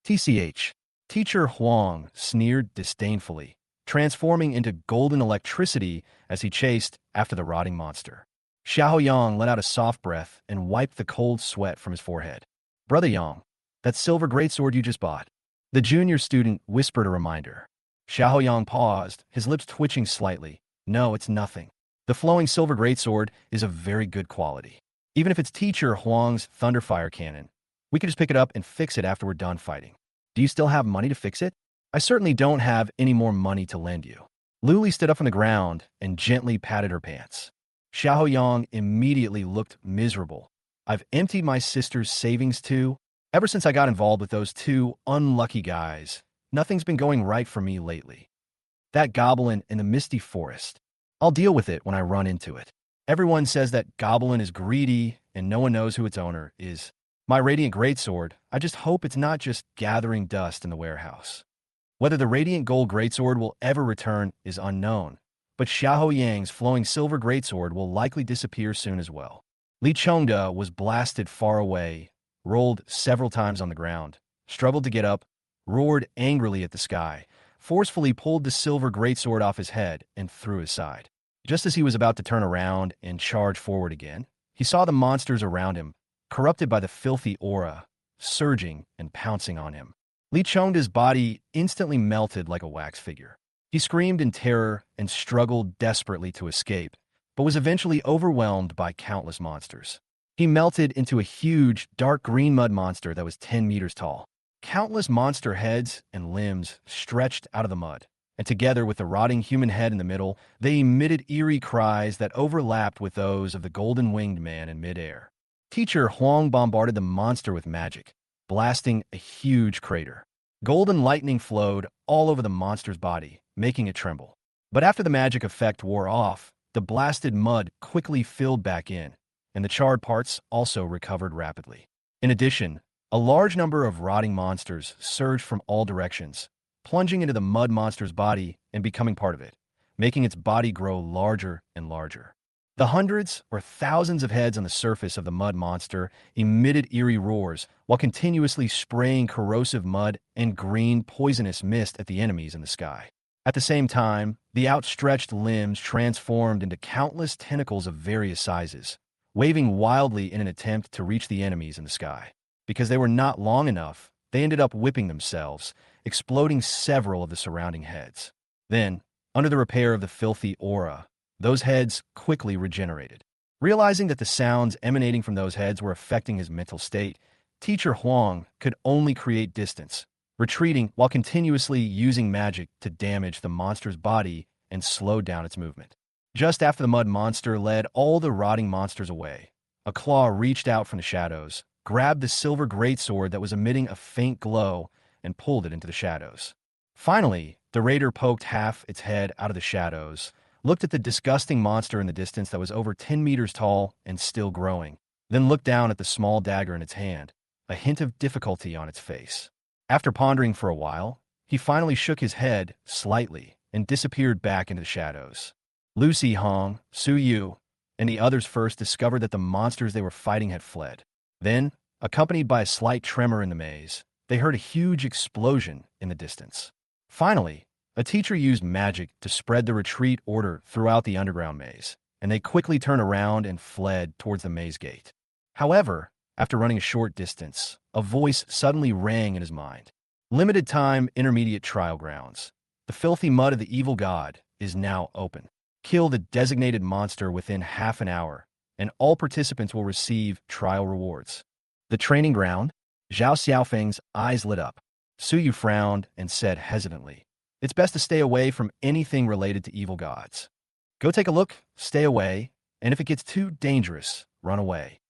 TCH. Teacher Huang sneered disdainfully, transforming into golden electricity as he chased after the rotting monster. Xiaoyang let out a soft breath and wiped the cold sweat from his forehead. Brother Yang, That silver greatsword you just bought. The junior student whispered a reminder. Xiaoyang paused, his lips twitching slightly. No, it's nothing. The flowing silver greatsword is of very good quality. Even if it's teacher Huang's Thunderfire cannon, we could just pick it up and fix it after we're done fighting. Do you still have money to fix it? I certainly don't have any more money to lend you. Luli stood up from the ground and gently patted her pants. Xiaoyang immediately looked miserable. I've emptied my sister's savings too. Ever since I got involved with those two unlucky guys, nothing's been going right for me lately. That goblin in the misty forest. I'll deal with it when I run into it. Everyone says that Goblin is greedy and no one knows who its owner is. My radiant greatsword, I just hope it's not just gathering dust in the warehouse. Whether the radiant gold greatsword will ever return is unknown, but Xiahou Yang's flowing silver greatsword will likely disappear soon as well. Li Chengde was blasted far away, rolled several times on the ground, struggled to get up, roared angrily at the sky, forcefully pulled the silver greatsword off his head and threw aside. Just as he was about to turn around and charge forward again, he saw the monsters around him, corrupted by the filthy aura, surging and pouncing on him. Li Chengde's body instantly melted like a wax figure. He screamed in terror and struggled desperately to escape, but was eventually overwhelmed by countless monsters. He melted into a huge, dark green mud monster that was 10 meters tall. Countless monster heads and limbs stretched out of the mud, and together with the rotting human head in the middle, they emitted eerie cries that overlapped with those of the golden-winged man in midair. Teacher Huang bombarded the monster with magic, blasting a huge crater. Golden lightning flowed all over the monster's body, making it tremble. But after the magic effect wore off, the blasted mud quickly filled back in, and the charred parts also recovered rapidly. In addition, a large number of rotting monsters surged from all directions, plunging into the mud monster's body and becoming part of it, making its body grow larger and larger. The hundreds or thousands of heads on the surface of the mud monster emitted eerie roars while continuously spraying corrosive mud and green poisonous mist at the enemies in the sky. At the same time, the outstretched limbs transformed into countless tentacles of various sizes, waving wildly in an attempt to reach the enemies in the sky. Because they were not long enough, they ended up whipping themselves, exploding several of the surrounding heads. Then, under the repair of the filthy aura, those heads quickly regenerated. Realizing that the sounds emanating from those heads were affecting his mental state, Teacher Huang could only create distance, retreating while continuously using magic to damage the monster's body and slow down its movement. Just after the mud monster led all the rotting monsters away, a claw reached out from the shadows, grabbed the silver greatsword that was emitting a faint glow, and pulled it into the shadows. Finally, the raider poked half its head out of the shadows, looked at the disgusting monster in the distance that was over 10 meters tall and still growing, then looked down at the small dagger in its hand, a hint of difficulty on its face. After pondering for a while, he finally shook his head slightly and disappeared back into the shadows. Lucy Hong, Su Yu, and the others first discovered that the monsters they were fighting had fled. Then, accompanied by a slight tremor in the maze, they heard a huge explosion in the distance. Finally, a teacher used magic to spread the retreat order throughout the underground maze, and they quickly turned around and fled towards the maze gate. However, after running a short distance, a voice suddenly rang in his mind. Limited time intermediate trial grounds. The filthy mud of the evil god is now open. Kill the designated monster within half an hour, and all participants will receive trial rewards. The training ground? Zhao Xiaofeng's eyes lit up. Su Yu frowned and said hesitantly, "It's best to stay away from anything related to evil gods. Go take a look, stay away, and if it gets too dangerous, run away."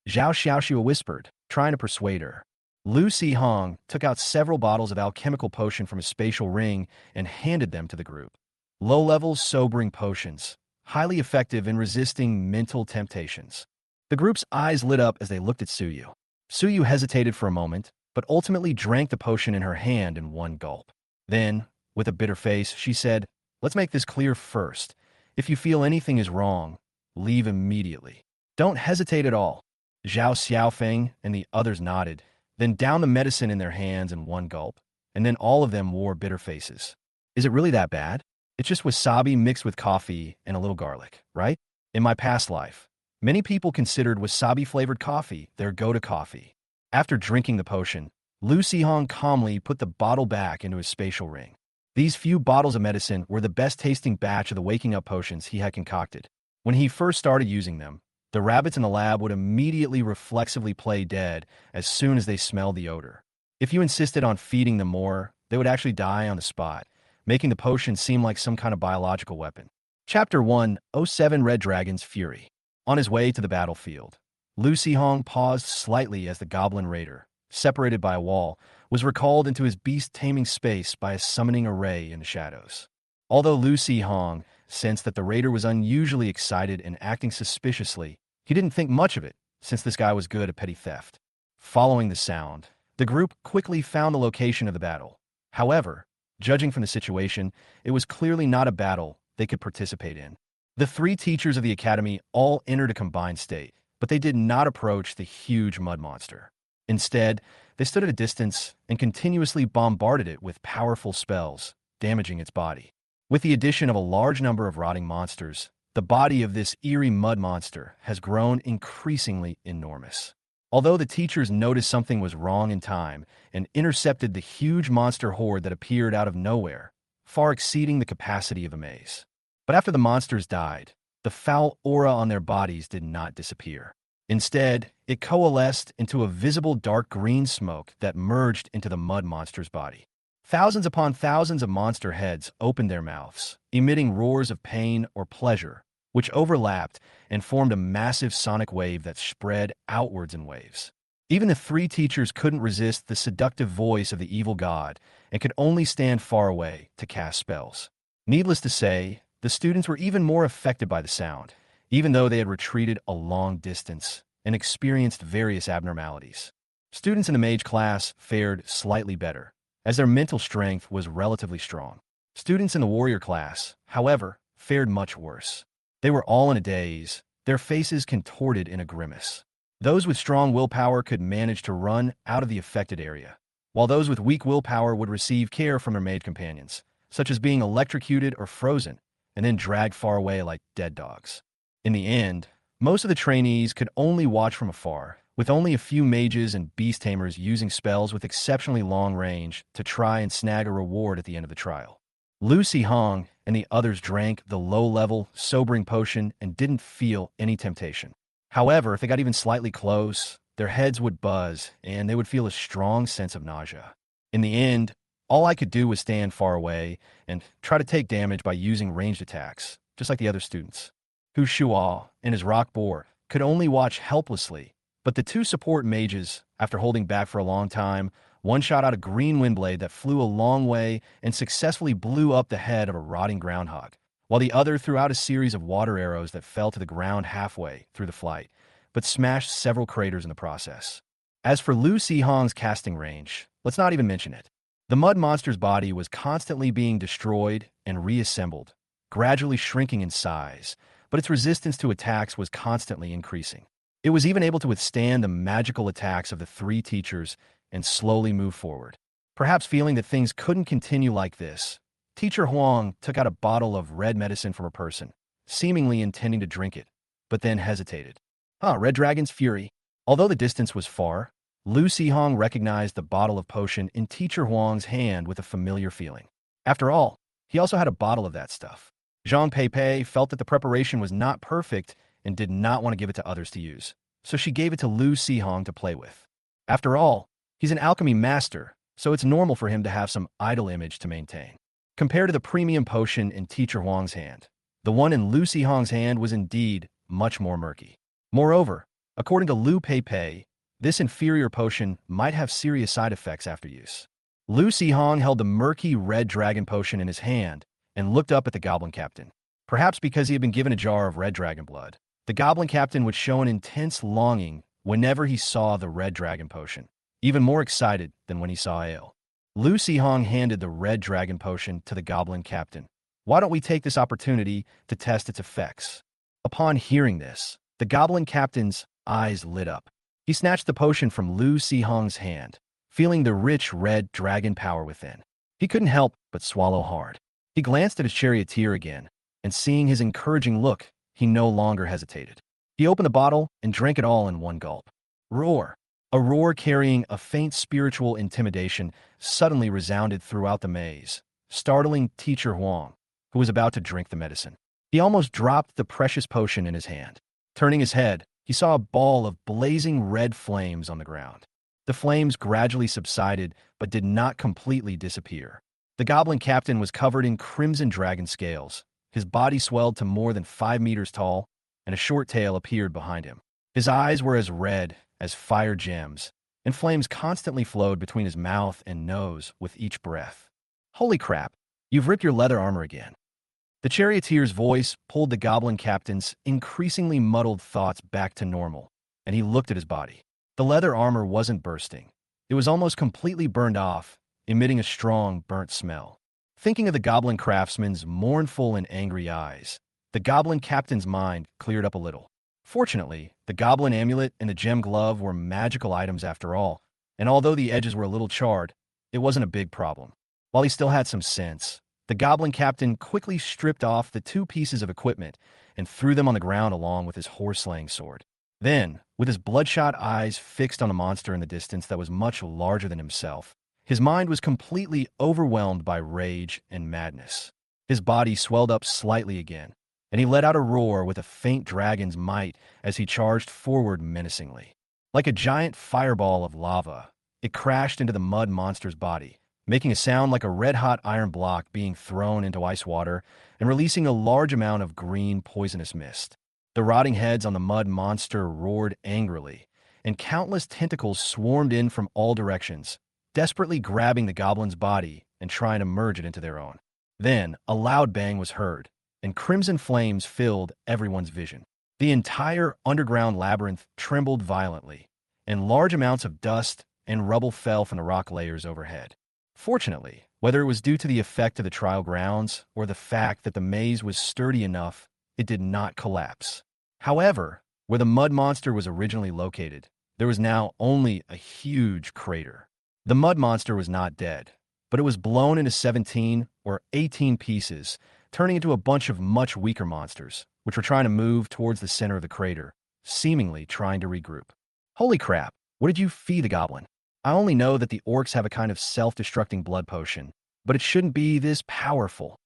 Zhao Xiaoxua whispered, trying to persuade her. Lu Sihong took out several bottles of alchemical potion from his spatial ring and handed them to the group. Low-level, sobering potions, highly effective in resisting mental temptations. The group's eyes lit up as they looked at Suyu. Suyu hesitated for a moment, but ultimately drank the potion in her hand in one gulp. Then, with a bitter face, she said, "Let's make this clear first. If you feel anything is wrong, leave immediately. Don't hesitate at all." Zhao Xiaofeng and the others nodded, then downed the medicine in their hands in one gulp, and then all of them wore bitter faces. "Is it really that bad? It's just wasabi mixed with coffee and a little garlic, right? In my past life, many people considered wasabi-flavored coffee their go-to coffee." After drinking the potion, Lu Sihong calmly put the bottle back into his spatial ring. These few bottles of medicine were the best-tasting batch of the waking-up potions he had concocted. When he first started using them, the rabbits in the lab would immediately reflexively play dead as soon as they smelled the odor. If you insisted on feeding them more, they would actually die on the spot, making the potion seem like some kind of biological weapon. Chapter 107 Red Dragon's Fury. On his way to the battlefield, Lu Sihong paused slightly as the Goblin Raider, separated by a wall, was recalled into his beast-taming space by a summoning array in the shadows. Although Lu Sihong sensed that the raider was unusually excited and acting suspiciously, he didn't think much of it, since this guy was good at petty theft. Following the sound, the group quickly found the location of the battle. However, judging from the situation, it was clearly not a battle they could participate in. The three teachers of the academy all entered a combined state, but they did not approach the huge mud monster. Instead, they stood at a distance and continuously bombarded it with powerful spells, damaging its body. With the addition of a large number of rotting monsters, the body of this eerie mud monster has grown increasingly enormous. Although the teachers noticed something was wrong in time and intercepted the huge monster horde that appeared out of nowhere, far exceeding the capacity of a maze. But after the monsters died, the foul aura on their bodies did not disappear. Instead, it coalesced into a visible dark green smoke that merged into the mud monster's body. Thousands upon thousands of monster heads opened their mouths, emitting roars of pain or pleasure, which overlapped and formed a massive sonic wave that spread outwards in waves. Even the three teachers couldn't resist the seductive voice of the evil god and could only stand far away to cast spells. Needless to say, the students were even more affected by the sound, even though they had retreated a long distance and experienced various abnormalities. Students in the mage class fared slightly better, as their mental strength was relatively strong. Students in the warrior class, however, fared much worse. They were all in a daze, their faces contorted in a grimace. Those with strong willpower could manage to run out of the affected area, while those with weak willpower would receive care from their mage companions, such as being electrocuted or frozen, and then dragged far away like dead dogs. In the end, most of the trainees could only watch from afar, with only a few mages and beast tamers using spells with exceptionally long range to try and snag a reward at the end of the trial. Lu Sihong and the others drank the low-level, sobering potion and didn't feel any temptation. However, if they got even slightly close, their heads would buzz and they would feel a strong sense of nausea. In the end, all I could do was stand far away and try to take damage by using ranged attacks, just like the other students. Hu Shuo and his rock boar could only watch helplessly, but the two support mages, after holding back for a long time, one shot out a green windblade that flew a long way and successfully blew up the head of a rotting groundhog, while the other threw out a series of water arrows that fell to the ground halfway through the flight, but smashed several craters in the process. As for Lu Sihong's casting range, let's not even mention it. The mud monster's body was constantly being destroyed and reassembled, gradually shrinking in size, but its resistance to attacks was constantly increasing. It was even able to withstand the magical attacks of the three teachers and slowly move forward. Perhaps feeling that things couldn't continue like this, Teacher Huang took out a bottle of red medicine from her person, seemingly intending to drink it, but then hesitated. Red Dragon's Fury. Although the distance was far, Lu Sihong recognized the bottle of potion in Teacher Huang's hand with a familiar feeling. After all, he also had a bottle of that stuff. Zhang Peipei felt that the preparation was not perfect and did not want to give it to others to use, so she gave it to Lu Sihong to play with. After all, he's an alchemy master, so it's normal for him to have some idle image to maintain. Compared to the premium potion in Teacher Huang's hand, the one in Lu Sihong's hand was indeed much more murky. Moreover, according to Lu Peipei, this inferior potion might have serious side effects after use. Lu Sihong held the murky red dragon potion in his hand and looked up at the Goblin Captain. Perhaps because he had been given a jar of red dragon blood, the Goblin Captain would show an intense longing whenever he saw the red dragon potion, even more excited than when he saw ale. Lu Sihong handed the red dragon potion to the Goblin Captain. Why don't we take this opportunity to test its effects? Upon hearing this, the Goblin Captain's eyes lit up. He snatched the potion from Lu Sihong's hand, feeling the rich red dragon power within. He couldn't help but swallow hard. He glanced at his charioteer again, and seeing his encouraging look, he no longer hesitated. He opened the bottle and drank it all in one gulp. Roar! A roar carrying a faint spiritual intimidation suddenly resounded throughout the maze, startling Teacher Huang, who was about to drink the medicine. He almost dropped the precious potion in his hand. Turning his head, he saw a ball of blazing red flames on the ground. The flames gradually subsided, but did not completely disappear. The goblin captain was covered in crimson dragon scales. His body swelled to more than 5 meters tall, and a short tail appeared behind him. His eyes were as red as fire gems, and flames constantly flowed between his mouth and nose with each breath. Holy crap, you've ripped your leather armor again. The charioteer's voice pulled the goblin captain's increasingly muddled thoughts back to normal, and he looked at his body. The leather armor wasn't bursting. It was almost completely burned off, emitting a strong, burnt smell. Thinking of the goblin craftsman's mournful and angry eyes, the goblin captain's mind cleared up a little. Fortunately, the goblin amulet and the gem glove were magical items after all, and although the edges were a little charred, it wasn't a big problem. While he still had some sense, the goblin captain quickly stripped off the 2 pieces of equipment and threw them on the ground along with his horse-slaying sword. Then, with his bloodshot eyes fixed on a monster in the distance that was much larger than himself, his mind was completely overwhelmed by rage and madness. His body swelled up slightly again, and he let out a roar with a faint dragon's might as he charged forward menacingly. Like a giant fireball of lava, it crashed into the mud monster's body, making a sound like a red-hot iron block being thrown into ice water and releasing a large amount of green, poisonous mist. The rotting heads on the mud monster roared angrily, and countless tentacles swarmed in from all directions, desperately grabbing the goblin's body and trying to merge it into their own. Then, a loud bang was heard, and crimson flames filled everyone's vision. The entire underground labyrinth trembled violently, and large amounts of dust and rubble fell from the rock layers overhead. Fortunately, whether it was due to the effect of the trial grounds or the fact that the maze was sturdy enough, it did not collapse. However, where the mud monster was originally located, there was now only a huge crater. The mud monster was not dead, but it was blown into 17 or 18 pieces, turning into a bunch of much weaker monsters, which were trying to move towards the center of the crater, seemingly trying to regroup. Holy crap, what did you feed the goblin? I only know that the orcs have a kind of self-destructing blood potion, but it shouldn't be this powerful.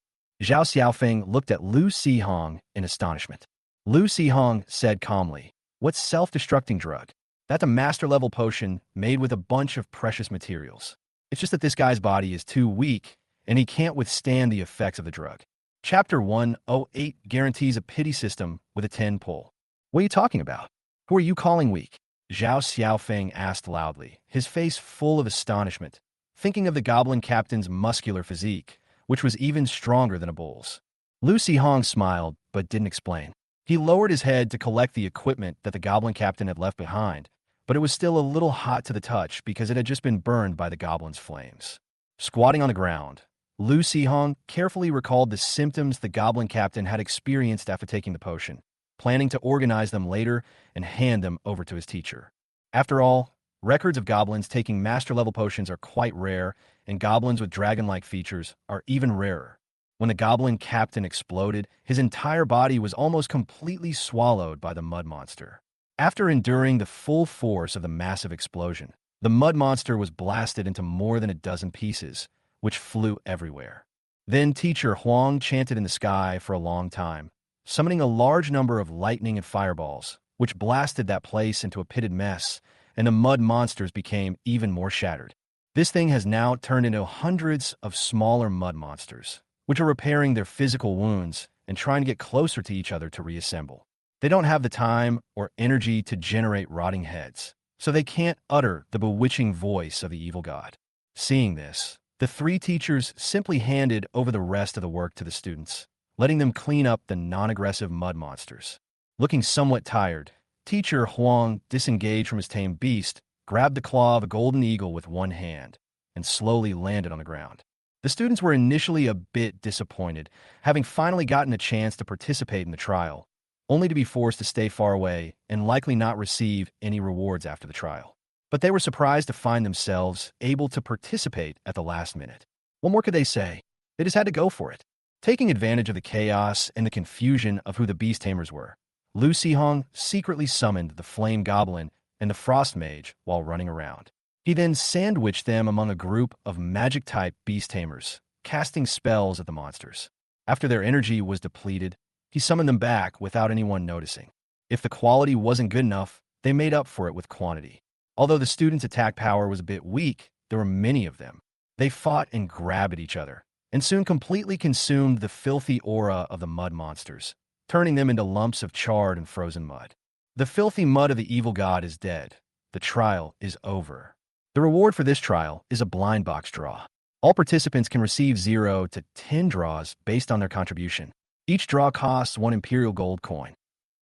Zhao Xiaofeng looked at Lu Xihong in astonishment. Lu Xihong said calmly, "What's self-destructing drug? That's a master-level potion made with a bunch of precious materials. It's just that this guy's body is too weak, and he can't withstand the effects of the drug." Chapter 108 guarantees a pity system with a 10 pull. What are you talking about? Who are you calling weak? Zhao Xiaofeng asked loudly, his face full of astonishment, thinking of the goblin captain's muscular physique, which was even stronger than a bull's. Lu Xihong smiled, but didn't explain. He lowered his head to collect the equipment that the goblin captain had left behind, but it was still a little hot to the touch because it had just been burned by the goblin's flames. Squatting on the ground, Lu Xihong carefully recalled the symptoms the goblin captain had experienced after taking the potion, planning to organize them later and hand them over to his teacher. After all, records of goblins taking master-level potions are quite rare, and goblins with dragon-like features are even rarer. When the goblin captain exploded, his entire body was almost completely swallowed by the mud monster. After enduring the full force of the massive explosion, the mud monster was blasted into more than a dozen pieces, which flew everywhere. Then Teacher Huang chanted in the sky for a long time, summoning a large number of lightning and fireballs, which blasted that place into a pitted mess, and the mud monsters became even more shattered. This thing has now turned into hundreds of smaller mud monsters, which are repairing their physical wounds and trying to get closer to each other to reassemble. They don't have the time or energy to generate rotting heads, so they can't utter the bewitching voice of the evil god. Seeing this, the 3 teachers simply handed over the rest of the work to the students, letting them clean up the non-aggressive mud monsters. Looking somewhat tired, Teacher Huang disengaged from his tame beast, grabbed the claw of a golden eagle with one hand, and slowly landed on the ground. The students were initially a bit disappointed, having finally gotten a chance to participate in the trial, only to be forced to stay far away and likely not receive any rewards after the trial. But they were surprised to find themselves able to participate at the last minute. What more could they say? They just had to go for it. Taking advantage of the chaos and the confusion of who the beast tamers were, Lu Xihong secretly summoned the flame goblin and the Frost Mage while running around. He then sandwiched them among a group of magic-type beast tamers, casting spells at the monsters. After their energy was depleted, he summoned them back without anyone noticing. If the quality wasn't good enough, they made up for it with quantity. Although the students' attack power was a bit weak, there were many of them. They fought and grabbed at each other, and soon completely consumed the filthy aura of the mud monsters, turning them into lumps of charred and frozen mud. The filthy mud of the evil god is dead. The trial is over. The reward for this trial is a blind box draw. All participants can receive 0 to 10 draws based on their contribution. Each draw costs 1 Imperial Gold coin.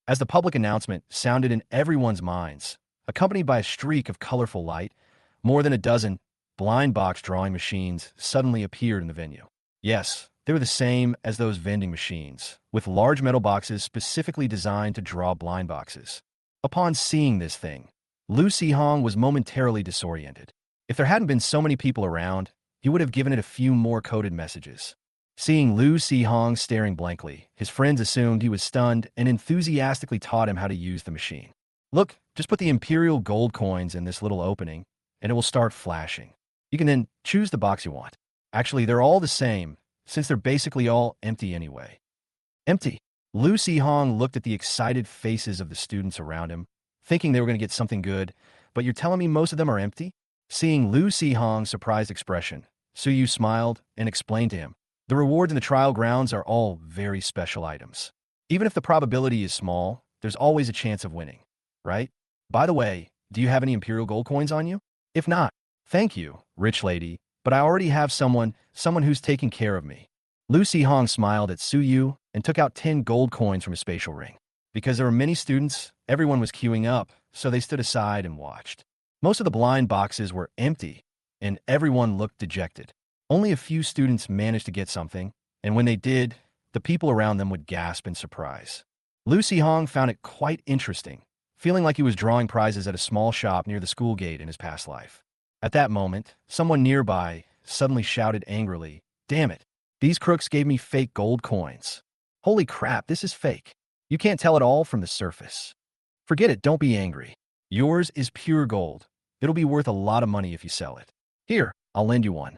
As the public announcement sounded in everyone's minds, accompanied by a streak of colorful light, more than a dozen blind box drawing machines suddenly appeared in the venue. Yes, they were the same as those vending machines, with large metal boxes specifically designed to draw blind boxes. Upon seeing this thing, Lu Sihong was momentarily disoriented. If there hadn't been so many people around, he would have given it a few more coded messages. Seeing Lu Sihong staring blankly, his friends assumed he was stunned and enthusiastically taught him how to use the machine. Look, just put the Imperial Gold coins in this little opening, and it will start flashing. You can then choose the box you want. Actually, they're all the same, since they're basically all empty anyway. Empty. Lu Sihong looked at the excited faces of the students around him, thinking they were going to get something good, but you're telling me most of them are empty? Seeing Lu Sihong's surprised expression, Suyu smiled and explained to him, the rewards in the trial grounds are all very special items. Even if the probability is small, there's always a chance of winning, right? By the way, do you have any Imperial Gold coins on you? If not, thank you, rich lady, but I already have someone who's taking care of me. Lu Sihong smiled at Suyu and took out 10 gold coins from his spatial ring. Because there were many students, everyone was queuing up, so they stood aside and watched. Most of the blind boxes were empty, and everyone looked dejected. Only a few students managed to get something, and when they did, the people around them would gasp in surprise. Lu Sihong found it quite interesting, feeling like he was drawing prizes at a small shop near the school gate in his past life. At that moment, someone nearby suddenly shouted angrily, "Damn it, these crooks gave me fake gold coins. Holy crap, this is fake. You can't tell it all from the surface." Forget it, don't be angry. Yours is pure gold. It'll be worth a lot of money if you sell it. Here, I'll lend you one.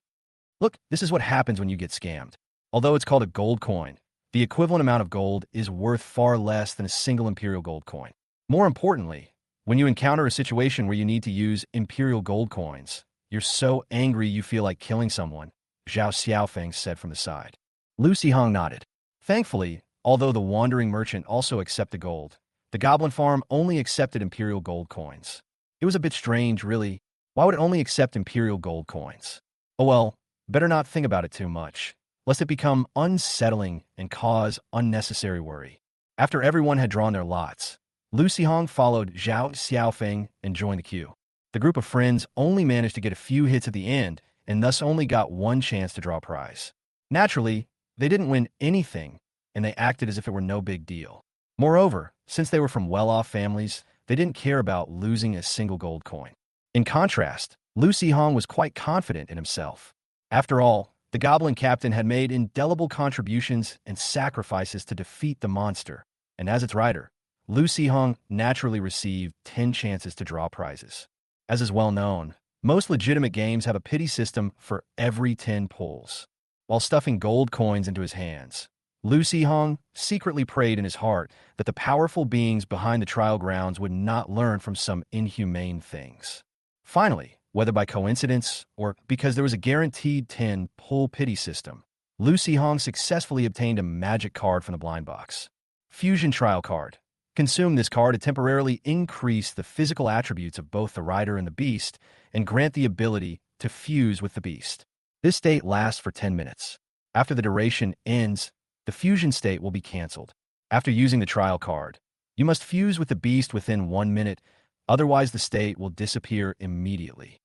Look, this is what happens when you get scammed. Although it's called a gold coin, the equivalent amount of gold is worth far less than a single Imperial Gold coin. More importantly, when you encounter a situation where you need to use Imperial Gold coins, you're so angry you feel like killing someone, Zhao Xiaofeng said from the side. Lu Sihong nodded. Thankfully, although the wandering merchant also accepted gold, the Goblin farm only accepted Imperial Gold coins. It was a bit strange, really. Why would it only accept Imperial Gold coins? Oh well, better not think about it too much, lest it become unsettling and cause unnecessary worry. After everyone had drawn their lots, Lu Sihong followed Zhao Xiaofeng and joined the queue. The group of friends only managed to get a few hits at the end and thus only got one chance to draw a prize. Naturally, they didn't win anything, and they acted as if it were no big deal. Moreover, since they were from well-off families, they didn't care about losing a single gold coin. In contrast, Lu Sihong was quite confident in himself. After all, the Goblin captain had made indelible contributions and sacrifices to defeat the monster, and as its rider, Lu Sihong naturally received 10 chances to draw prizes. As is well known, most legitimate games have a pity system for every 10 pulls. While stuffing gold coins into his hands, Lu Sihong secretly prayed in his heart that the powerful beings behind the trial grounds would not learn from some inhumane things. Finally, whether by coincidence or because there was a guaranteed 10 pull pity system, Lu Sihong successfully obtained a magic card from the blind box. Fusion Trial Card. Consume this card to temporarily increase the physical attributes of both the rider and the beast and grant the ability to fuse with the beast. This state lasts for 10 minutes. After the duration ends, the fusion state will be cancelled. After using the trial card, you must fuse with the beast within 1 minute, otherwise the state will disappear immediately.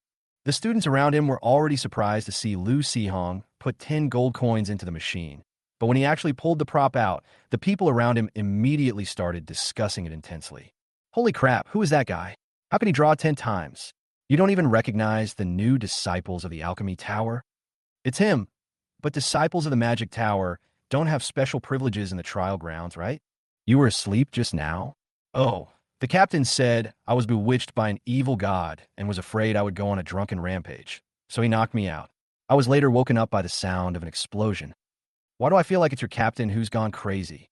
The students around him were already surprised to see Lu Sihong put 10 gold coins into the machine. But when he actually pulled the prop out, the people around him immediately started discussing it intensely. Holy crap, who is that guy? How can he draw 10 times? You don't even recognize the new disciples of the Alchemy Tower? It's him. But disciples of the Magic Tower don't have special privileges in the trial grounds, right? You were asleep just now? Oh, The captain said I was bewitched by an evil god and was afraid I would go on a drunken rampage, so he knocked me out. I was later woken up by the sound of an explosion. Why do I feel like it's your captain who's gone crazy?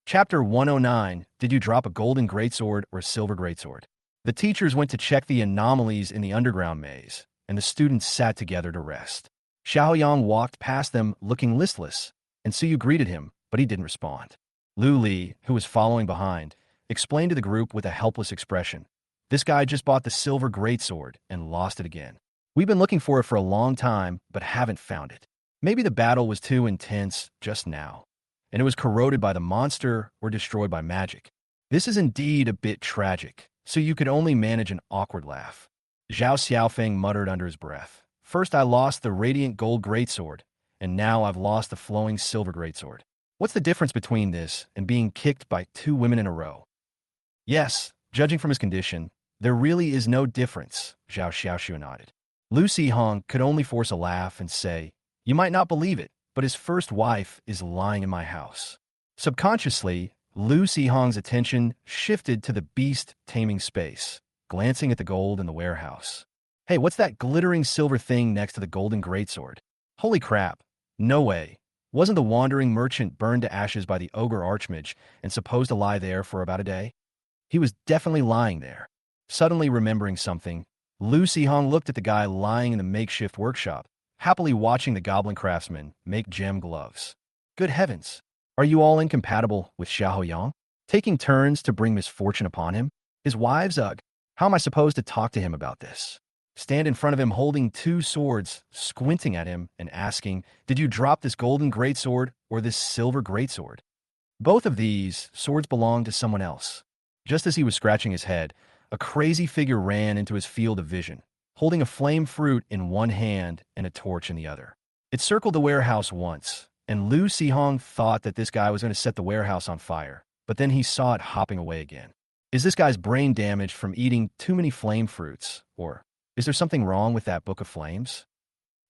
Chapter 109, Did you drop a golden greatsword or a silver greatsword? The teachers went to check the anomalies in the underground maze, and the students sat together to rest. Xiaoyang walked past them looking listless, and Suyu greeted him, but he didn't respond. Lu Li, who was following behind, explained to the group with a helpless expression. This guy just bought the silver greatsword and lost it again. We've been looking for it for a long time, but haven't found it. Maybe the battle was too intense just now, and it was corroded by the monster or destroyed by magic. This is indeed a bit tragic, so you could only manage an awkward laugh. Zhao Xiaofeng muttered under his breath. First I lost the radiant gold greatsword, and now I've lost the flowing silver greatsword. What's the difference between this and being kicked by 2 women in a row? Yes, judging from his condition, there really is no difference, Zhao Xiaoshu nodded. Lu Sihong could only force a laugh and say, You might not believe it, but his first wife is lying in my house. Subconsciously, Lu Sihong's attention shifted to the beast taming space, glancing at the gold in the warehouse. Hey, what's that glittering silver thing next to the golden greatsword? Holy crap. No way. Wasn't the wandering merchant burned to ashes by the ogre archmage and supposed to lie there for about a day? He was definitely lying there. Suddenly remembering something, Lu Sihong looked at the guy lying in the makeshift workshop, happily watching the goblin craftsman make gem gloves. Good heavens! Are you all incompatible with Xiaoyang? Taking turns to bring misfortune upon him? His wives, ugh. How am I supposed to talk to him about this? Stand in front of him holding 2 swords, squinting at him and asking, Did you drop this golden greatsword or this silver greatsword? Both of these swords belong to someone else. Just as he was scratching his head, a crazy figure ran into his field of vision, holding a flame fruit in one hand and a torch in the other. It circled the warehouse once, and Lu Sihong thought that this guy was going to set the warehouse on fire, but then he saw it hopping away again. Is this guy's brain damaged from eating too many flame fruits, or is there something wrong with that Book of Flames?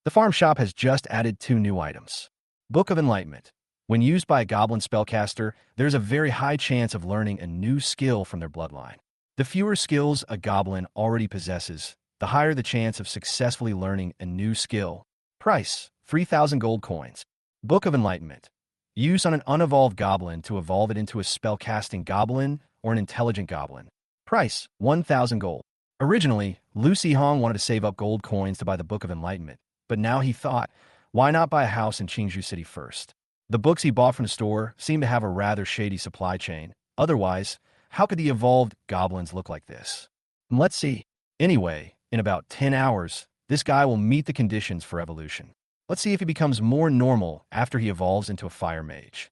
The farm shop has just added 2 new items. Book of Enlightenment. When used by a goblin spellcaster, there's a very high chance of learning a new skill from their bloodline. The fewer skills a goblin already possesses, the higher the chance of successfully learning a new skill. Price, 3,000 gold coins. Book of Enlightenment. Use on an unevolved goblin to evolve it into a spellcasting goblin or an intelligent goblin. Price, 1,000 gold. Originally, Lu Sihong wanted to save up gold coins to buy the Book of Enlightenment, but now he thought, why not buy a house in Qingzhou City first? The books he bought from the store seemed to have a rather shady supply chain. Otherwise, how could the evolved goblins look like this? Let's see. Anyway, in about 10 hours, this guy will meet the conditions for evolution. Let's see if he becomes more normal after he evolves into a fire mage.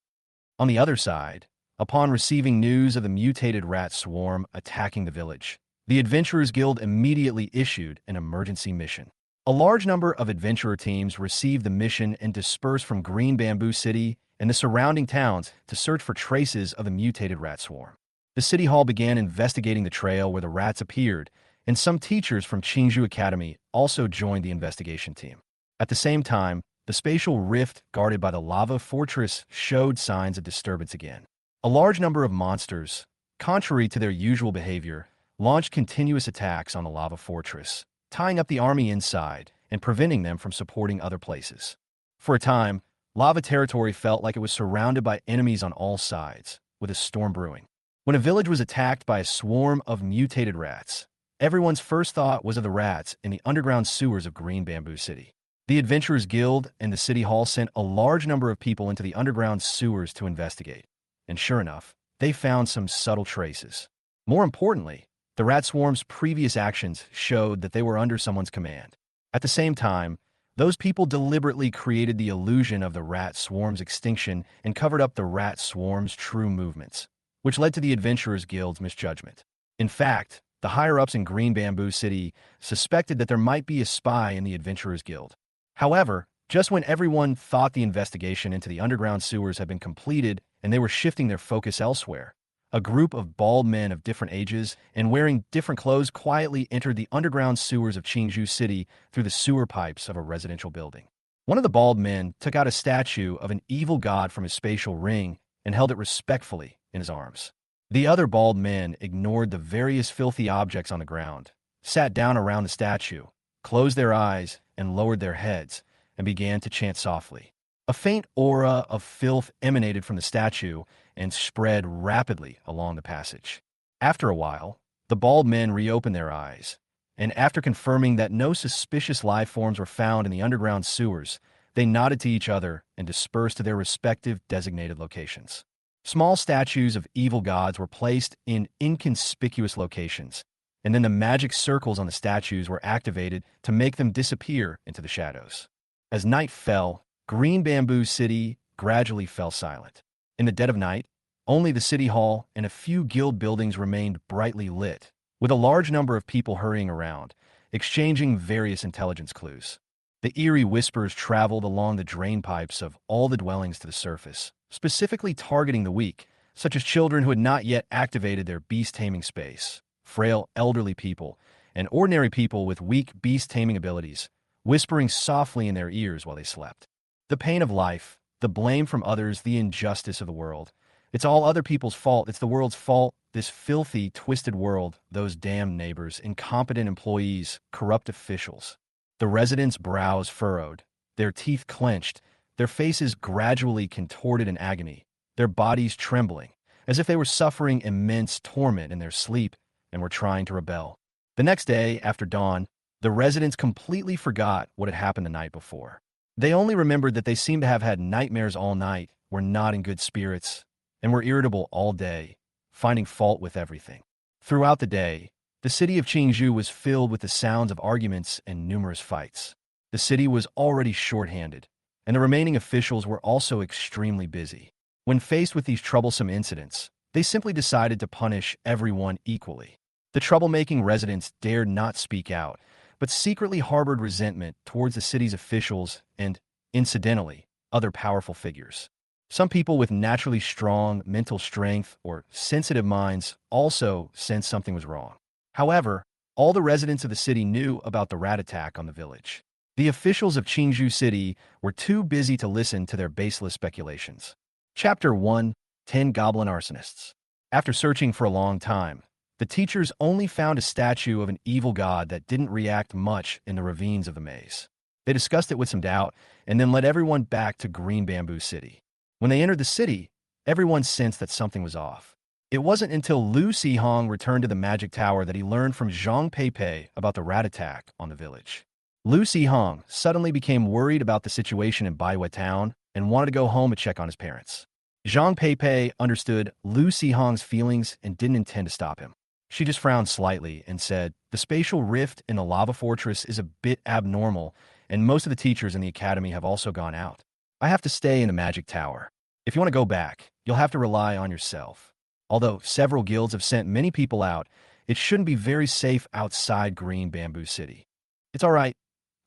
On the other side, upon receiving news of the mutated rat swarm attacking the village, the Adventurers Guild immediately issued an emergency mission. A large number of adventurer teams received the mission and dispersed from Green Bamboo City and the surrounding towns to search for traces of the mutated rat swarm. The city hall began investigating the trail where the rats appeared, and some teachers from Qingzhou Academy also joined the investigation team. At the same time, the spatial rift guarded by the lava fortress showed signs of disturbance again. A large number of monsters, contrary to their usual behavior, launched continuous attacks on the lava fortress, tying up the army inside and preventing them from supporting other places. For a time, lava territory felt like it was surrounded by enemies on all sides, with a storm brewing. When a village was attacked by a swarm of mutated rats, everyone's first thought was of the rats in the underground sewers of Green Bamboo City. The Adventurers Guild and the City Hall sent a large number of people into the underground sewers to investigate. And sure enough, they found some subtle traces. More importantly, the rat swarm's previous actions showed that they were under someone's command. At the same time, those people deliberately created the illusion of the rat swarm's extinction and covered up the rat swarm's true movements, which led to the Adventurers Guild's misjudgment. In fact, the higher-ups in Green Bamboo City suspected that there might be a spy in the Adventurers Guild. However, just when everyone thought the investigation into the underground sewers had been completed and they were shifting their focus elsewhere, a group of bald men of different ages and wearing different clothes quietly entered the underground sewers of Qingzhou City through the sewer pipes of a residential building. One of the bald men took out a statue of an evil god from his spatial ring and held it respectfully in his arms. The other bald men ignored the various filthy objects on the ground, sat down around the statue, closed their eyes, and lowered their heads, and began to chant softly. A faint aura of filth emanated from the statue and spread rapidly along the passage. After a while, the bald men reopened their eyes, and after confirming that no suspicious life forms were found in the underground sewers, they nodded to each other and dispersed to their respective designated locations. Small statues of evil gods were placed in inconspicuous locations, and then the magic circles on the statues were activated to make them disappear into the shadows. As night fell, Green Bamboo City gradually fell silent. In the dead of night, only the city hall and a few guild buildings remained brightly lit, with a large number of people hurrying around, exchanging various intelligence clues. The eerie whispers traveled along the drain pipes of all the dwellings to the surface, specifically targeting the weak, such as children who had not yet activated their beast-taming space, frail elderly people, and ordinary people with weak beast-taming abilities, whispering softly in their ears while they slept. The pain of life, the blame from others, the injustice of the world. It's all other people's fault. It's the world's fault. This filthy, twisted world, those damned neighbors, incompetent employees, corrupt officials. The residents' brows furrowed, their teeth clenched, their faces gradually contorted in agony, their bodies trembling, as if they were suffering immense torment in their sleep and were trying to rebel. The next day, after dawn, the residents completely forgot what had happened the night before. They only remembered that they seemed to have had nightmares all night, were not in good spirits, and were irritable all day, finding fault with everything. Throughout the day, the city of Qingzhou was filled with the sounds of arguments and numerous fights. The city was already short-handed, and the remaining officials were also extremely busy. When faced with these troublesome incidents, they simply decided to punish everyone equally. The troublemaking residents dared not speak out, but secretly harbored resentment towards the city's officials and, incidentally, other powerful figures. Some people with naturally strong mental strength or sensitive minds also sensed something was wrong. However, all the residents of the city knew about the rat attack on the village. The officials of Qingzhou City were too busy to listen to their baseless speculations. Chapter 1: 10 Goblin Arsonists. After searching for a long time, the teachers only found a statue of an evil god that didn't react much in the ravines of the maze. They discussed it with some doubt and then led everyone back to Green Bamboo City. When they entered the city, everyone sensed that something was off. It wasn't until Lu Sihong returned to the magic tower that he learned from Zhang Peipei about the rat attack on the village. Lu Sihong suddenly became worried about the situation in Baiwa town and wanted to go home to check on his parents. Zhang Peipei understood Lu Sihong's feelings and didn't intend to stop him. She just frowned slightly and said, "The spatial rift in the lava fortress is a bit abnormal, and most of the teachers in the academy have also gone out. I have to stay in the magic tower. If you want to go back, you'll have to rely on yourself. Although several guilds have sent many people out, it shouldn't be very safe outside Green Bamboo City." "It's all right.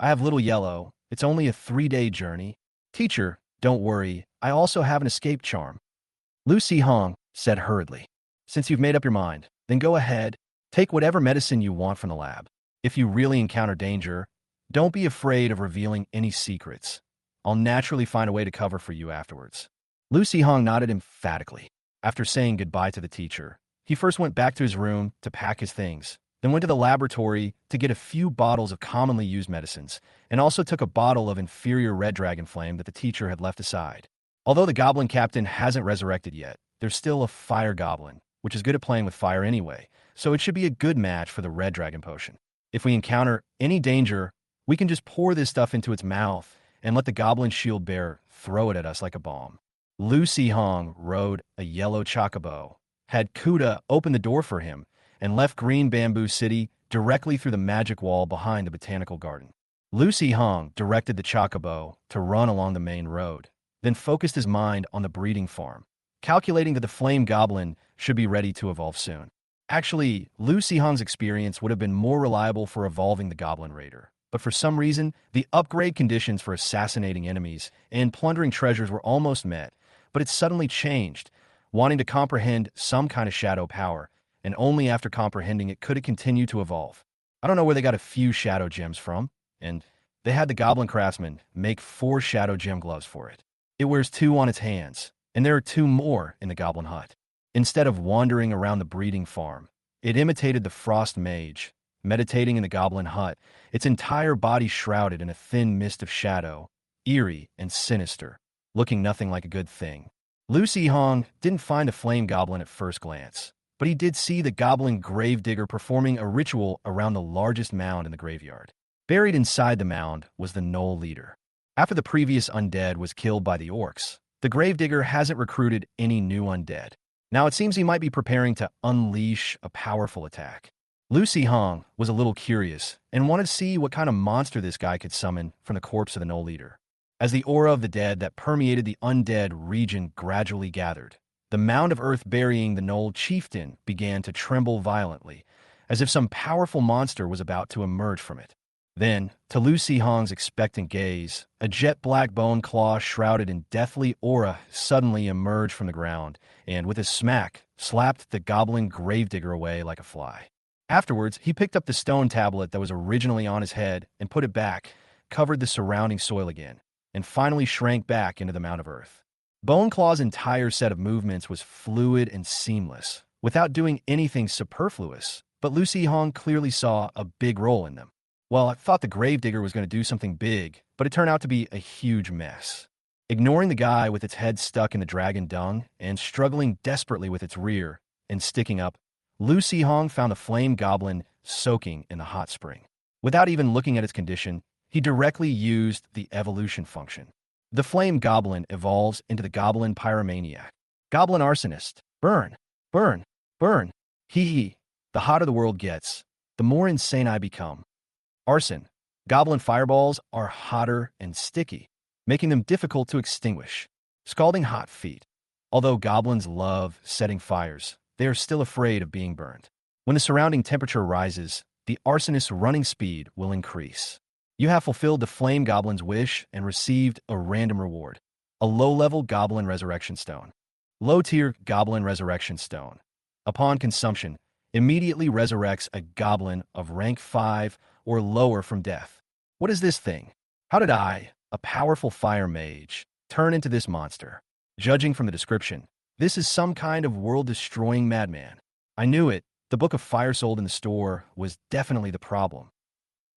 I have Little Yellow. It's only a 3-day journey." "Teacher, don't worry. I also have an escape charm," Lu Sihong said hurriedly. "Since you've made up your mind, then go ahead. Take whatever medicine you want from the lab. If you really encounter danger, don't be afraid of revealing any secrets. I'll naturally find a way to cover for you afterwards." Lu Sihong nodded emphatically. After saying goodbye to the teacher, he first went back to his room to pack his things, then went to the laboratory to get a few bottles of commonly used medicines, and also took a bottle of inferior red dragon flame that the teacher had left aside. Although the goblin captain hasn't resurrected yet, there's still a fire goblin, which is good at playing with fire anyway, so it should be a good match for the red dragon potion. If we encounter any danger, we can just pour this stuff into its mouth and let the goblin shield bearer throw it at us like a bomb. Lu Sihong rode a yellow chocobo, had Kuda open the door for him, and left Green Bamboo City directly through the magic wall behind the botanical garden. Lu Sihong directed the chocobo to run along the main road, then focused his mind on the breeding farm, calculating that the flame goblin should be ready to evolve soon. Actually, Lu Sihong's experience would have been more reliable for evolving the goblin raider, but for some reason, the upgrade conditions for assassinating enemies and plundering treasures were almost met, but it suddenly changed, wanting to comprehend some kind of shadow power, and only after comprehending it could it continue to evolve. I don't know where they got a few shadow gems from, and they had the goblin craftsman make 4 shadow gem gloves for it. It wears 2 on its hands, and there are 2 more in the goblin hut. Instead of wandering around the breeding farm, it imitated the frost mage, meditating in the goblin hut, its entire body shrouded in a thin mist of shadow, eerie and sinister, looking nothing like a good thing. Lucy Hong didn't find the flame goblin at first glance, but he did see the goblin gravedigger performing a ritual around the largest mound in the graveyard. Buried inside the mound was the Knoll leader. After the previous undead was killed by the orcs, the gravedigger hasn't recruited any new undead. Now it seems he might be preparing to unleash a powerful attack. Lucy Hong was a little curious and wanted to see what kind of monster this guy could summon from the corpse of the Knoll leader. As the aura of the dead that permeated the undead region gradually gathered, the mound of earth burying the Knoll chieftain began to tremble violently, as if some powerful monster was about to emerge from it. Then, to Lucy Hong's expectant gaze, a jet-black bone claw shrouded in deathly aura suddenly emerged from the ground, and with a smack, slapped the goblin gravedigger away like a fly. Afterwards, he picked up the stone tablet that was originally on his head and put it back, covered the surrounding soil again, and finally shrank back into the mound of earth. Bone Claw's entire set of movements was fluid and seamless, without doing anything superfluous, but Lucy Hong clearly saw a big role in them. Well, I thought the gravedigger was going to do something big, but it turned out to be a huge mess. Ignoring the guy with its head stuck in the dragon dung and struggling desperately with its rear and sticking up, Lucy Hong found the flame goblin soaking in the hot spring. Without even looking at its condition, he directly used the evolution function. The flame goblin evolves into the goblin pyromaniac. Goblin arsonist. Burn, burn, burn. Hee hee. The hotter the world gets, the more insane I become. Arson. Goblin fireballs are hotter and sticky, making them difficult to extinguish. Scalding hot feet. Although goblins love setting fires, they are still afraid of being burned. When the surrounding temperature rises, the arsonist's running speed will increase. You have fulfilled the flame goblin's wish and received a random reward. A low-level goblin resurrection stone. Low-tier goblin resurrection stone. Upon consumption, immediately resurrects a goblin of rank 5 or lower from death. What is this thing? How did I, a powerful fire mage, turn into this monster? Judging from the description, this is some kind of world-destroying madman. I knew it. The book of fire sold in the store was definitely the problem.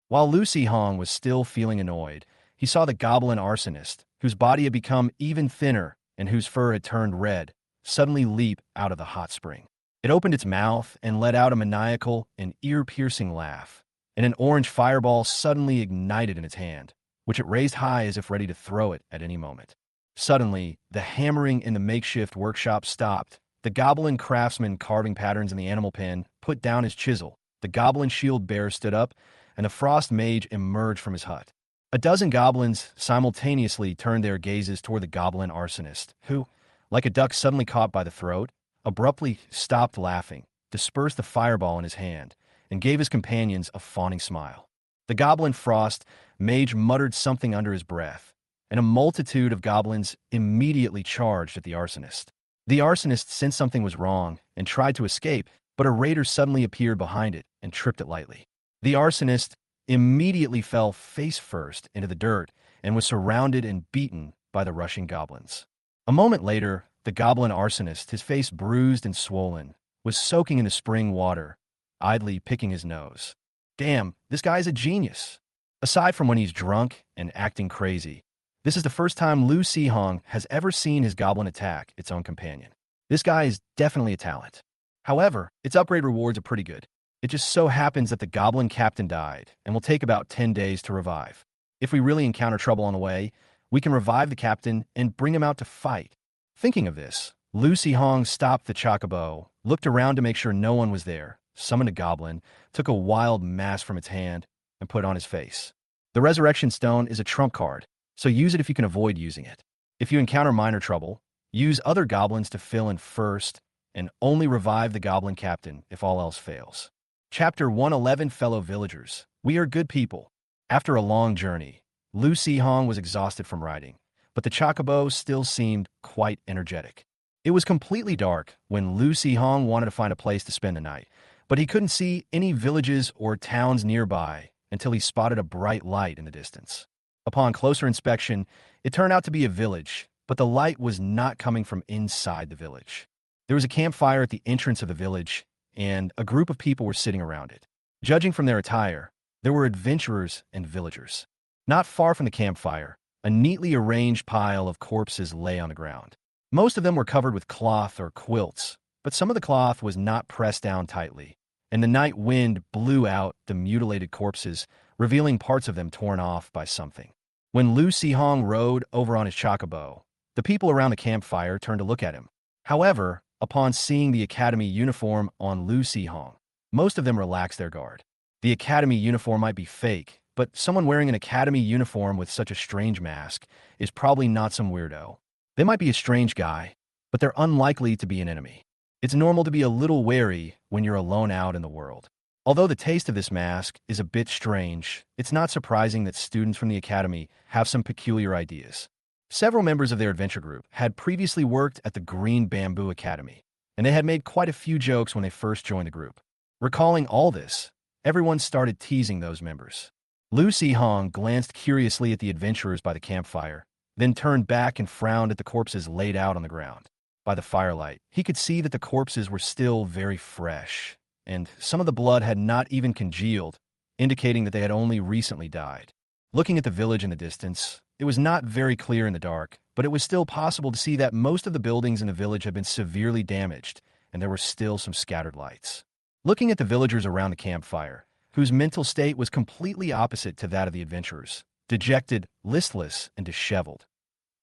While Lucy Hong was still feeling annoyed, he saw the goblin arsonist, whose body had become even thinner and whose fur had turned red, suddenly leap out of the hot spring. It opened its mouth and let out a maniacal and ear-piercing laugh, and an orange fireball suddenly ignited in its hand, which it raised high as if ready to throw it at any moment. Suddenly, the hammering in the makeshift workshop stopped. The goblin craftsman carving patterns in the animal pen put down his chisel. The goblin shield bearer stood up, and the frost mage emerged from his hut. A dozen goblins simultaneously turned their gazes toward the goblin arsonist, who, like a duck suddenly caught by the throat, abruptly stopped laughing, dispersed the fireball in his hand, and gave his companions a fawning smile. The goblin frost mage muttered something under his breath, and a multitude of goblins immediately charged at the arsonist. The arsonist sensed something was wrong and tried to escape, but a raider suddenly appeared behind it and tripped it lightly. The arsonist immediately fell face first into the dirt and was surrounded and beaten by the rushing goblins. A moment later, the goblin arsonist, his face bruised and swollen, was soaking in the spring water, idly picking his nose. Damn, this guy's a genius. Aside from when he's drunk and acting crazy, this is the first time Lu Sihong has ever seen his goblin attack its own companion. This guy is definitely a talent. However, its upgrade rewards are pretty good. It just so happens that the goblin captain died and will take about 10 days to revive. If we really encounter trouble on the way, we can revive the captain and bring him out to fight. Thinking of this, Lu Sihong stopped the chocobo, looked around to make sure no one was there, summoned a goblin, took a wild mask from its hand, and put it on his face. The Resurrection Stone is a trump card, so use it if you can avoid using it. If you encounter minor trouble, use other goblins to fill in first, and only revive the goblin captain if all else fails. Chapter 111. Fellow villagers, we are good people. After a long journey, Lu Sihong was exhausted from riding, but the chocobo still seemed quite energetic. It was completely dark when Lu Sihong wanted to find a place to spend the night, but he couldn't see any villages or towns nearby until he spotted a bright light in the distance. Upon closer inspection, it turned out to be a village, but the light was not coming from inside the village. There was a campfire at the entrance of the village, and a group of people were sitting around it. Judging from their attire, there were adventurers and villagers. Not far from the campfire, a neatly arranged pile of corpses lay on the ground. Most of them were covered with cloth or quilts, but some of the cloth was not pressed down tightly, and the night wind blew out the mutilated corpses, revealing parts of them torn off by something. When Lu Hong rode over on his chocobo, the people around the campfire turned to look at him. However, upon seeing the academy uniform on Lu Hong, most of them relaxed their guard. The academy uniform might be fake, but someone wearing an academy uniform with such a strange mask is probably not some weirdo. They might be a strange guy, but they're unlikely to be an enemy. It's normal to be a little wary when you're alone out in the world. Although the taste of this mask is a bit strange, it's not surprising that students from the academy have some peculiar ideas. Several members of their adventure group had previously worked at the Green Bamboo Academy, and they had made quite a few jokes when they first joined the group. Recalling all this, everyone started teasing those members. Lu Hong glanced curiously at the adventurers by the campfire, then turned back and frowned at the corpses laid out on the ground. By the firelight, he could see that the corpses were still very fresh, and some of the blood had not even congealed, indicating that they had only recently died. Looking at the village in the distance, it was not very clear in the dark, but it was still possible to see that most of the buildings in the village had been severely damaged, and there were still some scattered lights. Looking at the villagers around the campfire, whose mental state was completely opposite to that of the adventurers, dejected, listless, and disheveled,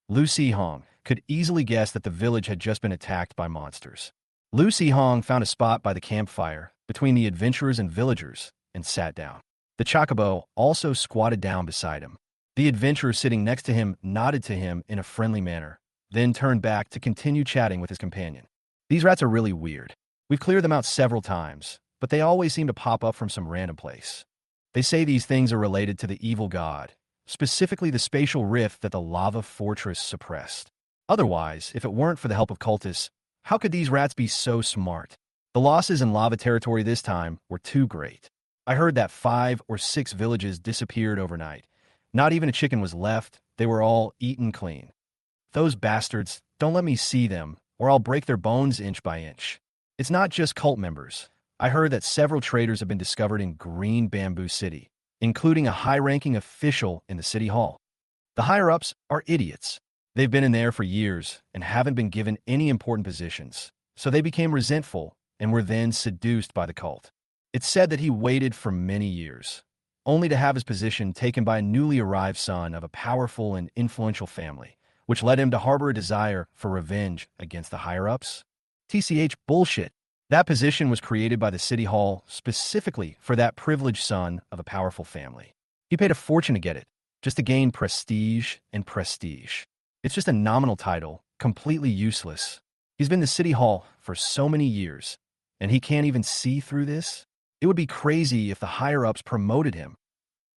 Lu Hong could easily guess that the village had just been attacked by monsters. Lu Hong found a spot by the campfire between the adventurers and villagers and sat down. The chocobo also squatted down beside him. The adventurer sitting next to him nodded to him in a friendly manner, then turned back to continue chatting with his companion. These rats are really weird. We've cleared them out several times, but they always seem to pop up from some random place. They say these things are related to the evil god, specifically the spatial rift that the lava fortress suppressed. Otherwise, if it weren't for the help of cultists, how could these rats be so smart? The losses in lava territory this time were too great. I heard that 5 or 6 villages disappeared overnight. Not even a chicken was left. They were all eaten clean. Those bastards, don't let me see them, or I'll break their bones inch by inch. It's not just cult members. I heard that several traitors have been discovered in Green Bamboo City, including a high-ranking official in the city hall. The higher-ups are idiots. They've been in there for years and haven't been given any important positions, so they became resentful and were then seduced by the cult. It's said that he waited for many years, only to have his position taken by a newly arrived son of a powerful and influential family, which led him to harbor a desire for revenge against the higher-ups. TCH bullshit. That position was created by the city hall specifically for that privileged son of a powerful family. He paid a fortune to get it, just to gain prestige and prestige. It's just a nominal title, completely useless. He's been in the city hall for so many years, and he can't even see through this? It would be crazy if the higher-ups promoted him.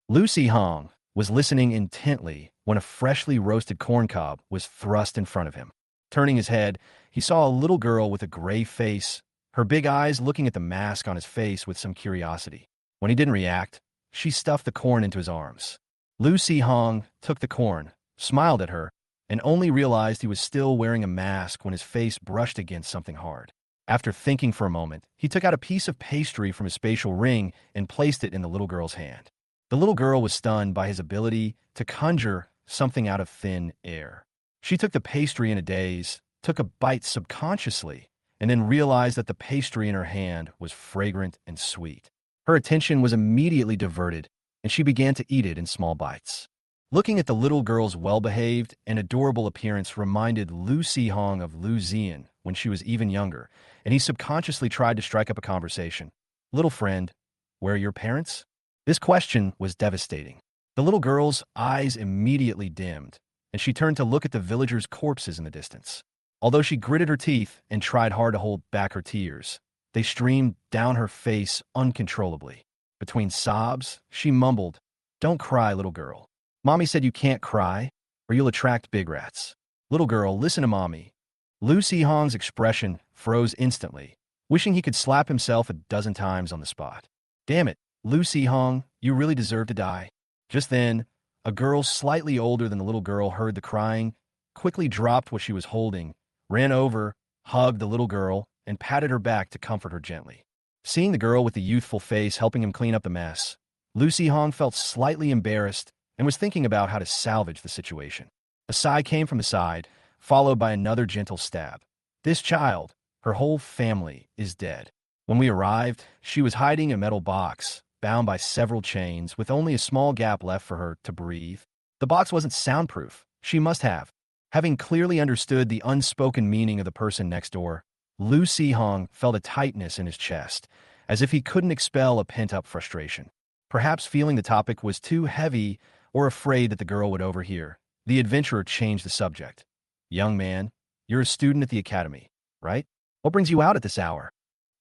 Lu Hong was listening intently when a freshly roasted corn cob was thrust in front of him. Turning his head, he saw a little girl with a gray face, her big eyes looking at the mask on his face with some curiosity. When he didn't react, she stuffed the corn into his arms. Lu Hong took the corn, smiled at her, and only realized he was still wearing a mask when his face brushed against something hard. After thinking for a moment, he took out a piece of pastry from his spatial ring and placed it in the little girl's hand. The little girl was stunned by his ability to conjure something out of thin air. She took the pastry in a daze, took a bite subconsciously, and then realized that the pastry in her hand was fragrant and sweet. Her attention was immediately diverted, and she began to eat it in small bites. Looking at the little girl's well-behaved and adorable appearance reminded Lu Hong of Lu Zian when she was even younger, and he subconsciously tried to strike up a conversation. "Little friend, where are your parents?" This question was devastating. The little girl's eyes immediately dimmed, and she turned to look at the villagers' corpses in the distance. Although she gritted her teeth and tried hard to hold back her tears, they streamed down her face uncontrollably. Between sobs, she mumbled, "Don't cry, little girl. Mommy said you can't cry, or you'll attract big rats. Little girl, listen to mommy." Lu Hong's expression froze instantly, wishing he could slap himself a dozen times on the spot. "Damn it, Lu Hong, you really deserve to die." Just then, a girl slightly older than the little girl heard the crying, quickly dropped what she was holding, ran over, hugged the little girl, and patted her back to comfort her gently. Seeing the girl with the youthful face helping him clean up the mess, Lucy Hong felt slightly embarrassed and was thinking about how to salvage the situation. A sigh came from the side, followed by another gentle stab. This child, her whole family, is dead. When we arrived, she was hiding in a metal box, bound by several chains, with only a small gap left for her to breathe. The box wasn't soundproof. She must have. Having clearly understood the unspoken meaning of the person next door, Lu Si-hong felt a tightness in his chest, as if he couldn't expel a pent-up frustration. Perhaps feeling the topic was too heavy or afraid that the girl would overhear, the adventurer changed the subject. "Young man, you're a student at the academy, right? What brings you out at this hour?"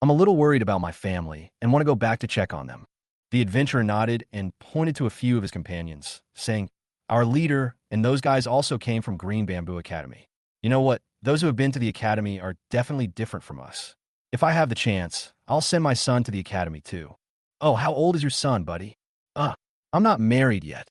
"I'm a little worried about my family and want to go back to check on them." The adventurer nodded and pointed to a few of his companions, saying, "Our leader and those guys also came from Green Bamboo Academy. You know what? Those who have been to the academy are definitely different from us. If I have the chance, I'll send my son to the academy too." "Oh, how old is your son, buddy?" I'm not married yet."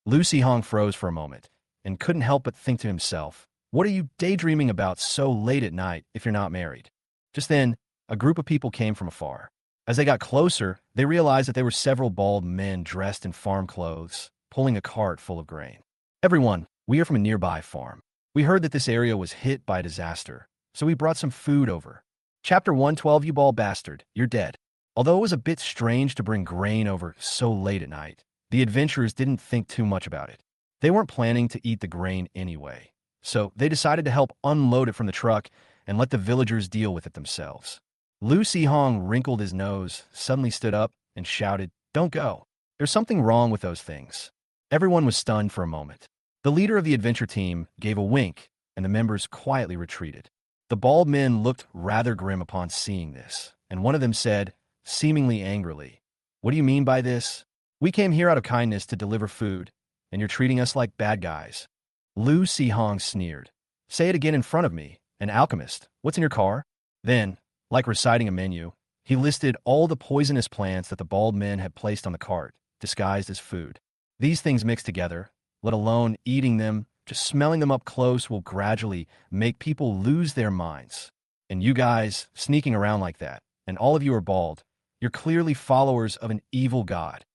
Lu Si-hong froze for a moment and couldn't help but think to himself, what are you daydreaming about so late at night if you're not married? Just then, a group of people came from afar. As they got closer, they realized that there were several bald men dressed in farm clothes, pulling a cart full of grain. "Everyone, we are from a nearby farm. We heard that this area was hit by a disaster, so we brought some food over." Chapter 112, you bald bastard, you're dead. Although it was a bit strange to bring grain over so late at night, the adventurers didn't think too much about it. They weren't planning to eat the grain anyway, so they decided to help unload it from the truck and let the villagers deal with it themselves. Lu Si-hong wrinkled his nose, suddenly stood up, and shouted, "Don't go. There's something wrong with those things." Everyone was stunned for a moment. The leader of the adventure team gave a wink, and the members quietly retreated. The bald men looked rather grim upon seeing this, and one of them said, seemingly angrily, "What do you mean by this? We came here out of kindness to deliver food, and you're treating us like bad guys." Lu Si-hong sneered. "Say it again in front of me, an alchemist. What's in your car?" Then, like reciting a menu, he listed all the poisonous plants that the bald men had placed on the cart, disguised as food. These things mixed together, let alone eating them, just smelling them up close will gradually make people lose their minds. And you guys, sneaking around like that, and all of you are bald, you're clearly followers of an evil god.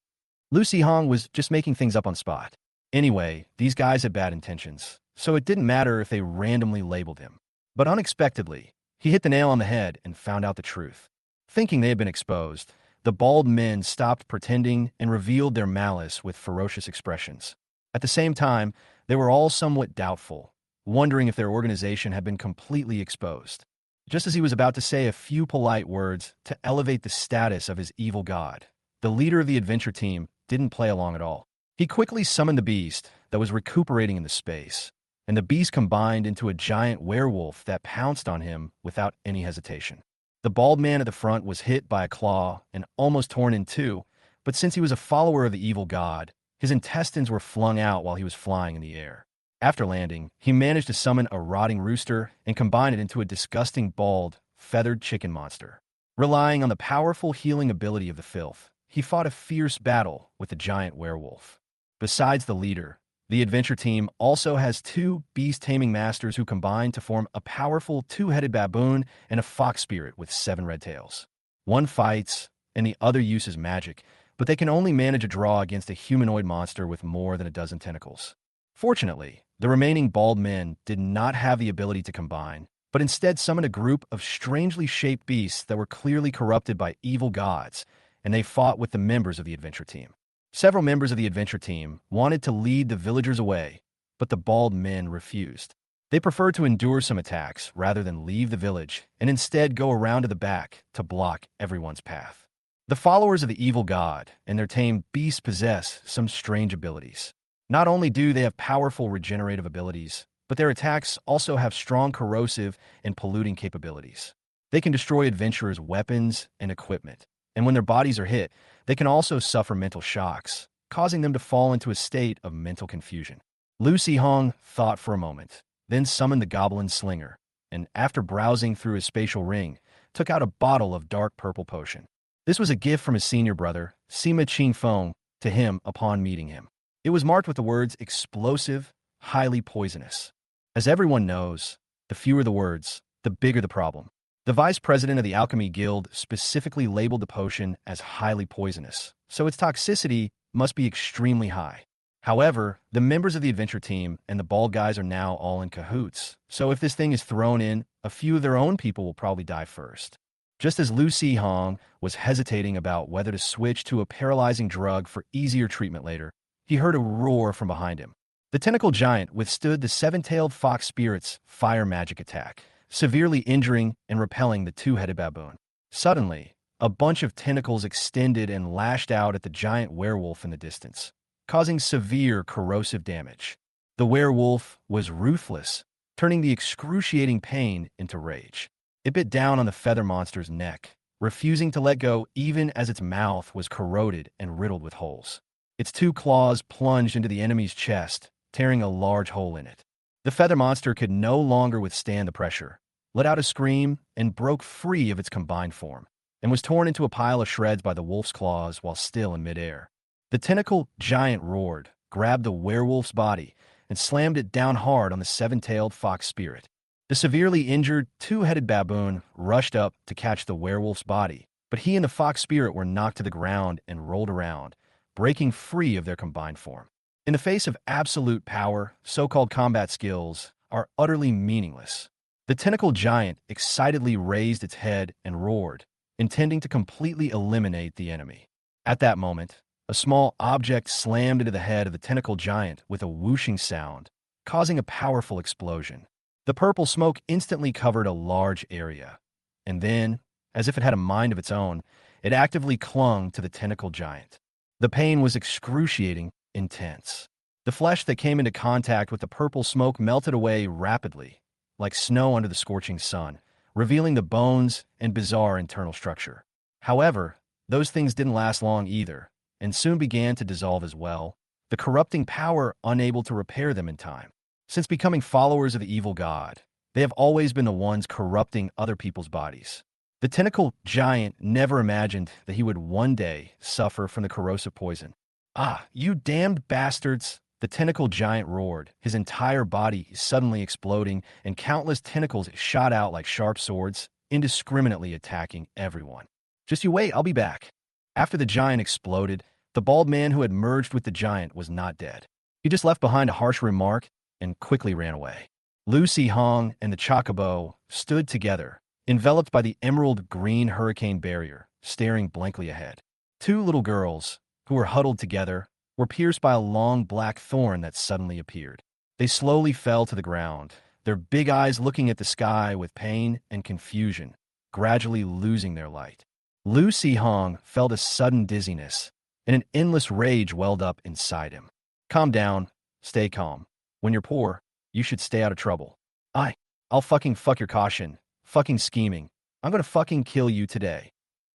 Lu Si-hong was just making things up on spot. Anyway, these guys had bad intentions, so it didn't matter if they randomly labeled him. But unexpectedly, he hit the nail on the head and found out the truth. Thinking they had been exposed, the bald men stopped pretending and revealed their malice with ferocious expressions. At the same time, they were all somewhat doubtful, wondering if their organization had been completely exposed. Just as he was about to say a few polite words to elevate the status of his evil god, the leader of the adventure team didn't play along at all. He quickly summoned the beast that was recuperating in the space, and the beast combined into a giant werewolf that pounced on him without any hesitation. The bald man at the front was hit by a claw and almost torn in two, but since he was a follower of the evil god, his intestines were flung out while he was flying in the air. After landing, he managed to summon a rotting rooster and combine it into a disgusting bald, feathered chicken monster. Relying on the powerful healing ability of the filth, he fought a fierce battle with the giant werewolf. Besides the leader, the adventure team also has two beast-taming masters who combine to form a powerful two-headed baboon and a fox spirit with 7 red tails. One fights, and the other uses magic, but they can only manage a draw against a humanoid monster with more than a dozen tentacles. Fortunately, the remaining bald men did not have the ability to combine, but instead summoned a group of strangely shaped beasts that were clearly corrupted by evil gods, and they fought with the members of the adventure team. Several members of the adventure team wanted to lead the villagers away, but the bald men refused. They preferred to endure some attacks rather than leave the village and instead go around to the back to block everyone's path. The followers of the evil god and their tamed beasts possess some strange abilities. Not only do they have powerful regenerative abilities, but their attacks also have strong corrosive and polluting capabilities. They can destroy adventurers' weapons and equipment, and when their bodies are hit, they can also suffer mental shocks, causing them to fall into a state of mental confusion. Lu Si-hong thought for a moment, then summoned the Goblin Slinger, and after browsing through his spatial ring, took out a bottle of dark purple potion. This was a gift from his senior brother, Sima Qingfeng, to him upon meeting him. It was marked with the words explosive, highly poisonous. As everyone knows, the fewer the words, the bigger the problem. The vice president of the Alchemy Guild specifically labeled the potion as highly poisonous, so its toxicity must be extremely high. However, the members of the adventure team and the bald guys are now all in cahoots, so if this thing is thrown in, a few of their own people will probably die first. Just as Lu Si-hong was hesitating about whether to switch to a paralyzing drug for easier treatment later, he heard a roar from behind him. The tentacle giant withstood the seven-tailed fox spirit's fire magic attack, severely injuring and repelling the two-headed baboon. Suddenly, a bunch of tentacles extended and lashed out at the giant werewolf in the distance, causing severe corrosive damage. The werewolf was ruthless, turning the excruciating pain into rage. It bit down on the feather monster's neck, refusing to let go even as its mouth was corroded and riddled with holes. Its two claws plunged into the enemy's chest, tearing a large hole in it. The feather monster could no longer withstand the pressure, let out a scream, and broke free of its combined form, and was torn into a pile of shreds by the wolf's claws while still in midair. The tentacle giant roared, grabbed the werewolf's body, and slammed it down hard on the seven-tailed fox spirit. The severely injured two-headed baboon rushed up to catch the werewolf's body, but he and the fox spirit were knocked to the ground and rolled around, breaking free of their combined form. In the face of absolute power, so-called combat skills are utterly meaningless. The tentacle giant excitedly raised its head and roared, intending to completely eliminate the enemy. At that moment, a small object slammed into the head of the tentacle giant with a whooshing sound, causing a powerful explosion. The purple smoke instantly covered a large area, and then, as if it had a mind of its own, it actively clung to the tentacle giant. The pain was excruciating, intense. The flesh that came into contact with the purple smoke melted away rapidly, like snow under the scorching sun, revealing the bones and bizarre internal structure. However, those things didn't last long either, and soon began to dissolve as well, the corrupting power unable to repair them in time. Since becoming followers of the evil god, they have always been the ones corrupting other people's bodies. The tentacle giant never imagined that he would one day suffer from the corrosive poison. "Ah, you damned bastards!" The tentacle giant roared, his entire body suddenly exploding, and countless tentacles shot out like sharp swords, indiscriminately attacking everyone. "Just you wait, I'll be back." After the giant exploded, the bald man who had merged with the giant was not dead. He just left behind a harsh remark and quickly ran away. Lu Si-hong and the chocobo stood together, enveloped by the emerald green hurricane barrier, staring blankly ahead. Two little girls, who were huddled together, were pierced by a long black thorn that suddenly appeared. They slowly fell to the ground, their big eyes looking at the sky with pain and confusion, gradually losing their light. Lu Si-hong felt a sudden dizziness, and an endless rage welled up inside him. "Calm down. Stay calm. When you're poor, you should stay out of trouble. I'll fucking fuck your caution. Fucking scheming. I'm gonna fucking kill you today."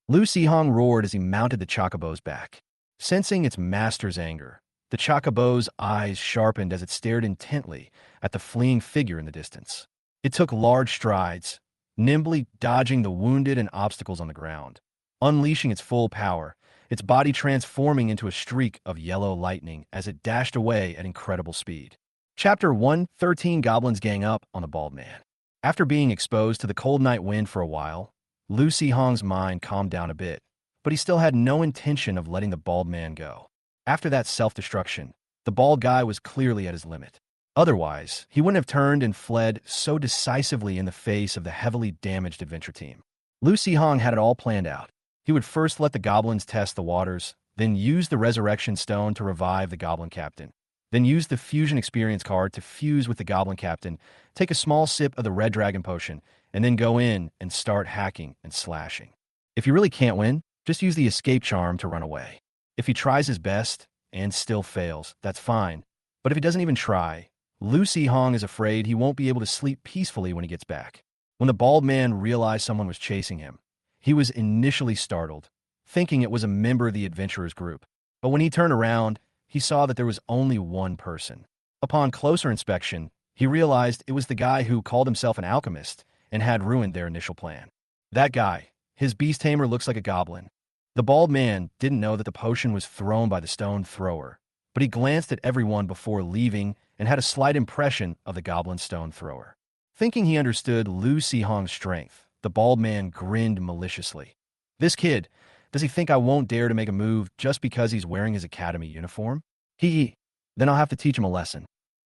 Lu Si-hong roared as he mounted the chocobo's back. Sensing its master's anger, the chocobo's eyes sharpened as it stared intently at the fleeing figure in the distance. It took large strides, nimbly dodging the wounded and obstacles on the ground, unleashing its full power, its body transforming into a streak of yellow lightning as it dashed away at incredible speed. Chapter 113 Goblins gang up on the bald man. After being exposed to the cold night wind for a while, Lu Si-hong's mind calmed down a bit, but he still had no intention of letting the bald man go. After that self-destruction, the bald guy was clearly at his limit. Otherwise, he wouldn't have turned and fled so decisively in the face of the heavily damaged adventure team. Lu Si-hong had it all planned out. He would first let the goblins test the waters, then use the resurrection stone to revive the goblin captain, then use the fusion experience card to fuse with the goblin captain, take a small sip of the red dragon potion, and then go in and start hacking and slashing. If you really can't win, just use the escape charm to run away. If he tries his best and still fails, that's fine. But if he doesn't even try, Lu Si-hong is afraid he won't be able to sleep peacefully when he gets back. When the bald man realized someone was chasing him, he was initially startled, thinking it was a member of the adventurers group. But when he turned around, he saw that there was only one person. Upon closer inspection, he realized it was the guy who called himself an alchemist and had ruined their initial plan. That guy, his beast tamer, looks like a goblin. The bald man didn't know that the potion was thrown by the stone thrower, but he glanced at everyone before leaving and had a slight impression of the goblin stone thrower. Thinking he understood Lu Si-hong's strength, the bald man grinned maliciously. This kid, does he think I won't dare to make a move just because he's wearing his academy uniform? Then I'll have to teach him a lesson.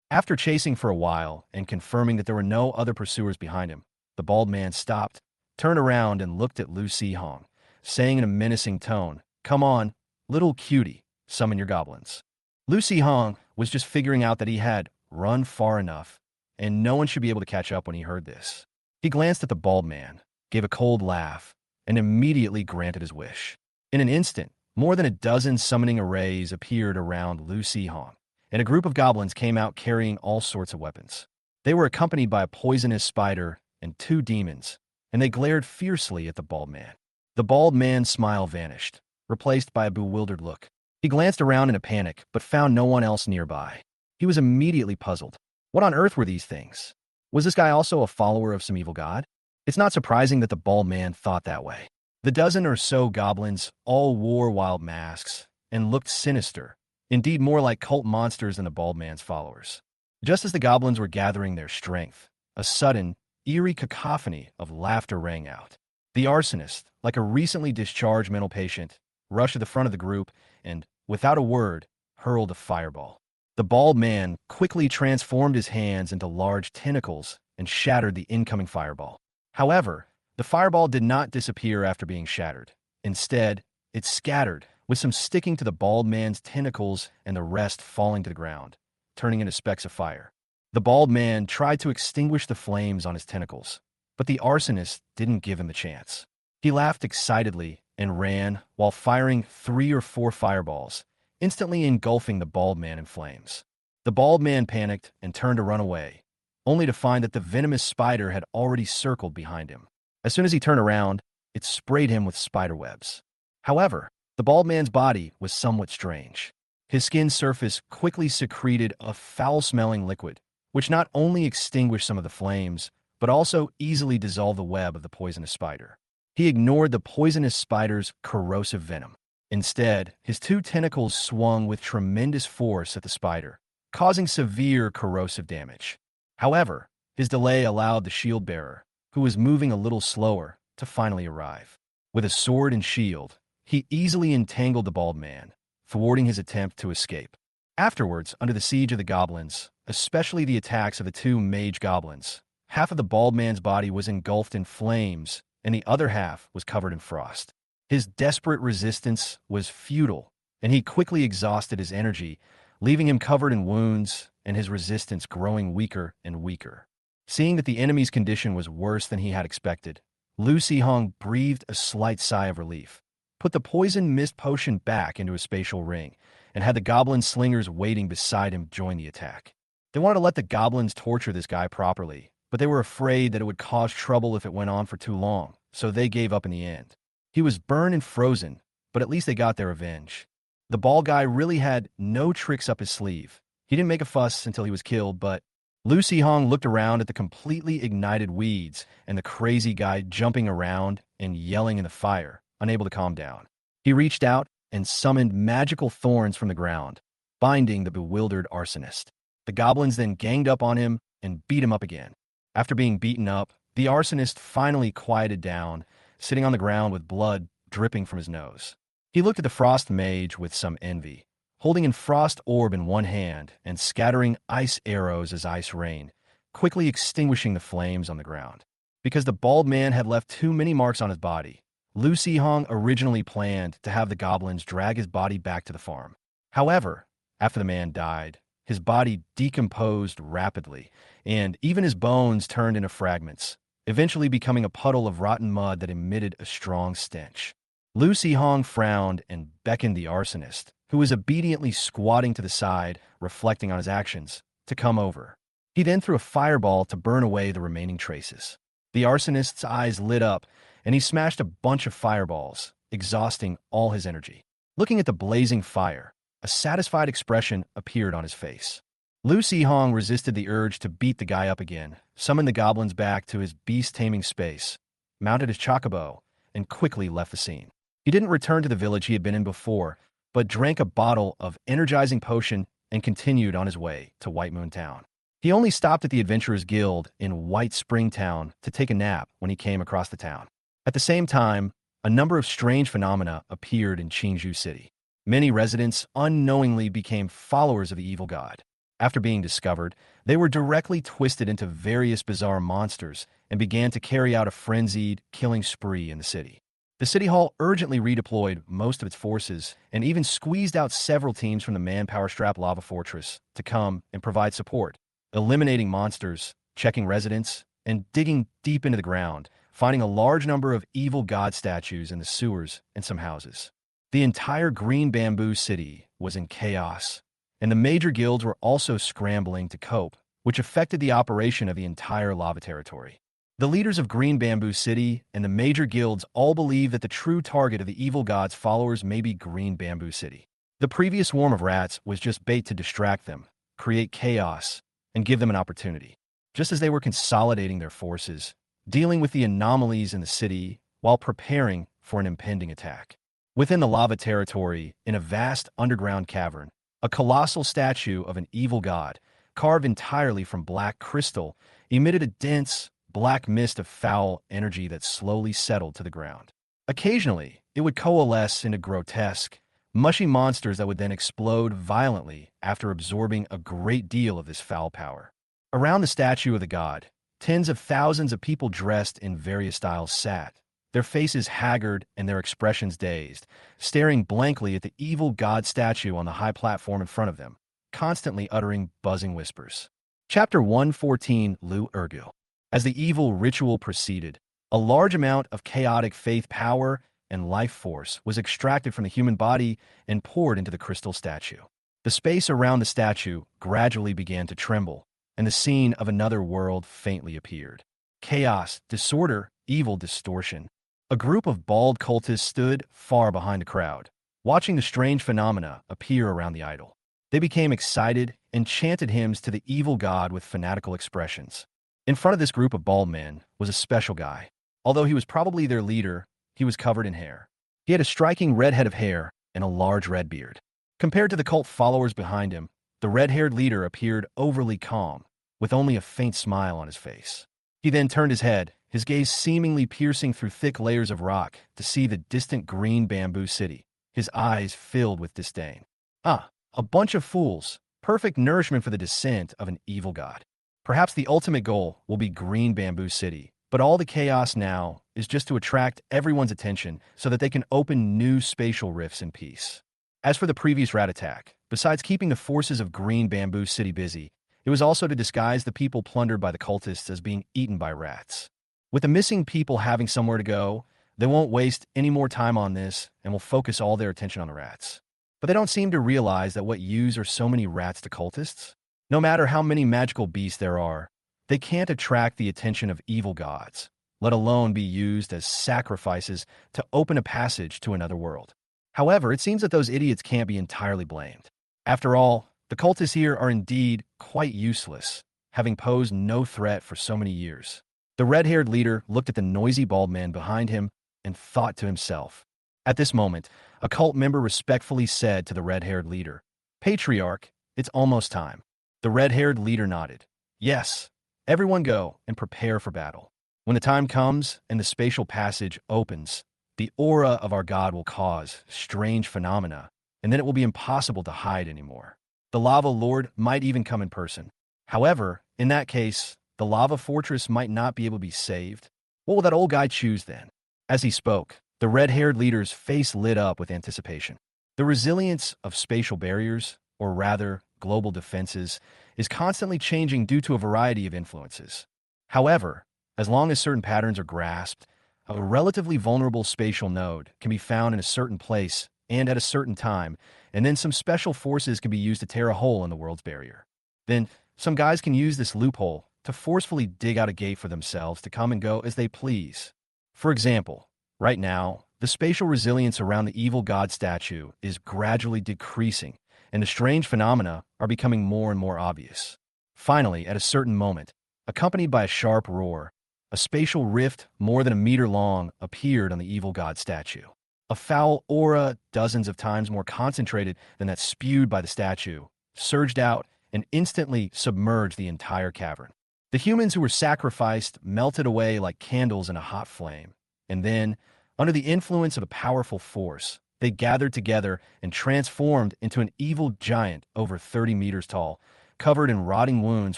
After chasing for a while and confirming that there were no other pursuers behind him, the bald man stopped, turned around and looked at Lu Si-hong, saying in a menacing tone, "Come on, little cutie, summon your goblins." Lu Si-hong was just figuring out that he had run far enough, and no one should be able to catch up when he heard this. He glanced at the bald man, gave a cold laugh, and immediately granted his wish. In an instant, more than a dozen summoning arrays appeared around Lu Si-hong, and a group of goblins came out carrying all sorts of weapons. They were accompanied by a poisonous spider and 2 demons, and they glared fiercely at the bald man. The bald man's smile vanished, replaced by a bewildered look. He glanced around in a panic, but found no one else nearby. He was immediately puzzled. What on earth were these things? Was this guy also a follower of some evil god? It's not surprising that the bald man thought that way. The dozen or so goblins all wore wild masks and looked sinister, indeed more like cult monsters than the bald man's followers. Just as the goblins were gathering their strength, a sudden, eerie cacophony of laughter rang out. The arsonist, like a recently discharged mental patient, rushed to the front of the group and, without a word, hurled a fireball. The bald man quickly transformed his hands into large tentacles and shattered the incoming fireball. However, the fireball did not disappear after being shattered. Instead, it scattered, with some sticking to the bald man's tentacles and the rest falling to the ground, turning into specks of fire. The bald man tried to extinguish the flames on his tentacles, but the arsonist didn't give him the chance. He laughed excitedly and ran while firing 3 or 4 fireballs, instantly engulfing the bald man in flames. The bald man panicked and turned to run away, only to find that the venomous spider had already circled behind him. As soon as he turned around, it sprayed him with spider webs. However, the bald man's body was somewhat strange. His skin surface quickly secreted a foul-smelling liquid, which not only extinguished some of the flames, but also easily dissolved the web of the poisonous spider. He ignored the poisonous spider's corrosive venom. Instead, his 2 tentacles swung with tremendous force at the spider, causing severe corrosive damage. However, his delay allowed the shield bearer, who was moving a little slower, to finally arrive. With a sword and shield, he easily entangled the bald man, thwarting his attempt to escape. Afterwards, under the siege of the goblins, especially the attacks of the 2 mage goblins, half of the bald man's body was engulfed in flames, and the other half was covered in frost. His desperate resistance was futile, and he quickly exhausted his energy, leaving him covered in wounds and his resistance growing weaker and weaker. Seeing that the enemy's condition was worse than he had expected, Lu Si-hong breathed a slight sigh of relief, put the poison mist potion back into his spatial ring, and had the goblin slingers waiting beside him join the attack. They wanted to let the goblins torture this guy properly, but they were afraid that it would cause trouble if it went on for too long, so they gave up in the end. He was burned and frozen, but at least they got their revenge. The bald guy really had no tricks up his sleeve. He didn't make a fuss until he was killed, but Lu Si-hong looked around at the completely ignited weeds and the crazy guy jumping around and yelling in the fire, unable to calm down. He reached out and summoned magical thorns from the ground, binding the bewildered arsonist. The goblins then ganged up on him and beat him up again. After being beaten up, the arsonist finally quieted down, sitting on the ground with blood dripping from his nose. He looked at the frost mage with some envy, holding a frost orb in one hand and scattering ice arrows as ice rain, quickly extinguishing the flames on the ground. Because the bald man had left too many marks on his body, Lu Si-hong originally planned to have the goblins drag his body back to the farm. However, after the man died, his body decomposed rapidly, and even his bones turned into fragments, eventually becoming a puddle of rotten mud that emitted a strong stench. Lu Si-hong frowned and beckoned the arsonist, who was obediently squatting to the side, reflecting on his actions, to come over. He then threw a fireball to burn away the remaining traces. The arsonist's eyes lit up, and he smashed a bunch of fireballs, exhausting all his energy. Looking at the blazing fire, a satisfied expression appeared on his face. Lu Si-hong resisted the urge to beat the guy up again, summoned the goblins back to his beast-taming space, mounted his chocobo, and quickly left the scene. He didn't return to the village he had been in before, but drank a bottle of energizing potion and continued on his way to White Moon Town. He only stopped at the Adventurers Guild in White Springtown to take a nap when he came across the town. At the same time, a number of strange phenomena appeared in Qingzhou City. Many residents unknowingly became followers of the evil god. After being discovered, they were directly twisted into various bizarre monsters and began to carry out a frenzied killing spree in the city. The city hall urgently redeployed most of its forces and even squeezed out several teams from the manpower-strapped lava fortress to come and provide support, eliminating monsters, checking residents, and digging deep into the ground, finding a large number of evil god statues in the sewers and some houses. The entire Green Bamboo City was in chaos, and the major guilds were also scrambling to cope, which affected the operation of the entire lava territory. The leaders of Green Bamboo City and the major guilds all believe that the true target of the evil god's followers may be Green Bamboo City. The previous swarm of rats was just bait to distract them, create chaos, and give them an opportunity. Just as they were consolidating their forces, dealing with the anomalies in the city while preparing for an impending attack. Within the lava territory, in a vast underground cavern, a colossal statue of an evil god, carved entirely from black crystal, emitted a dense, black mist of foul energy that slowly settled to the ground. Occasionally, it would coalesce into grotesque, mushy monsters that would then explode violently after absorbing a great deal of this foul power. Around the statue of the god, tens of thousands of people dressed in various styles sat, their faces haggard and their expressions dazed, staring blankly at the evil god statue on the high platform in front of them, constantly uttering buzzing whispers. Chapter 114, Lu Ergu. As the evil ritual proceeded, a large amount of chaotic faith power and life force was extracted from the human body and poured into the crystal statue. The space around the statue gradually began to tremble, and the scene of another world faintly appeared. Chaos, disorder, evil distortion. A group of bald cultists stood far behind the crowd, watching the strange phenomena appear around the idol. They became excited and chanted hymns to the evil god with fanatical expressions. In front of this group of bald men was a special guy. Although he was probably their leader, he was covered in hair. He had a striking red head of hair and a large red beard. Compared to the cult followers behind him, the red-haired leader appeared overly calm, with only a faint smile on his face. He then turned his head, his gaze seemingly piercing through thick layers of rock to see the distant Green Bamboo City, his eyes filled with disdain. Ah, a bunch of fools, perfect nourishment for the descent of an evil god. Perhaps the ultimate goal will be Green Bamboo City, but all the chaos now is just to attract everyone's attention so that they can open new spatial rifts in peace. As for the previous rat attack, besides keeping the forces of Green Bamboo City busy, it was also to disguise the people plundered by the cultists as being eaten by rats. With the missing people having somewhere to go, they won't waste any more time on this and will focus all their attention on the rats. But they don't seem to realize that what use are so many rats to cultists? No matter how many magical beasts there are, they can't attract the attention of evil gods, let alone be used as sacrifices to open a passage to another world. However, it seems that those idiots can't be entirely blamed. After all, the cultists here are indeed quite useless, having posed no threat for so many years. The red-haired leader looked at the noisy bald man behind him and thought to himself. At this moment, a cult member respectfully said to the red-haired leader, "Patriarch, it's almost time." The red-haired leader nodded. "Yes, everyone go and prepare for battle. When the time comes and the spatial passage opens, the aura of our god will cause strange phenomena, and then it will be impossible to hide anymore. The lava lord might even come in person. However, in that case, the lava fortress might not be able to be saved. What will that old guy choose then?" As he spoke, the red-haired leader's face lit up with anticipation. The resilience of spatial barriers, or rather, global defenses, is constantly changing due to a variety of influences. However, as long as certain patterns are grasped, a relatively vulnerable spatial node can be found in a certain place and at a certain time, and then some special forces can be used to tear a hole in the world's barrier. Then, some guys can use this loophole to forcefully dig out a gate for themselves to come and go as they please. For example, right now, the spatial resilience around the evil god statue is gradually decreasing, and the strange phenomena are becoming more and more obvious. Finally, at a certain moment, accompanied by a sharp roar, a spatial rift more than a meter long appeared on the evil god statue. A foul aura, dozens of times more concentrated than that spewed by the statue, surged out and instantly submerged the entire cavern. The humans who were sacrificed melted away like candles in a hot flame, and then, under the influence of a powerful force, they gathered together and transformed into an evil giant over 30 meters tall, covered in rotting wounds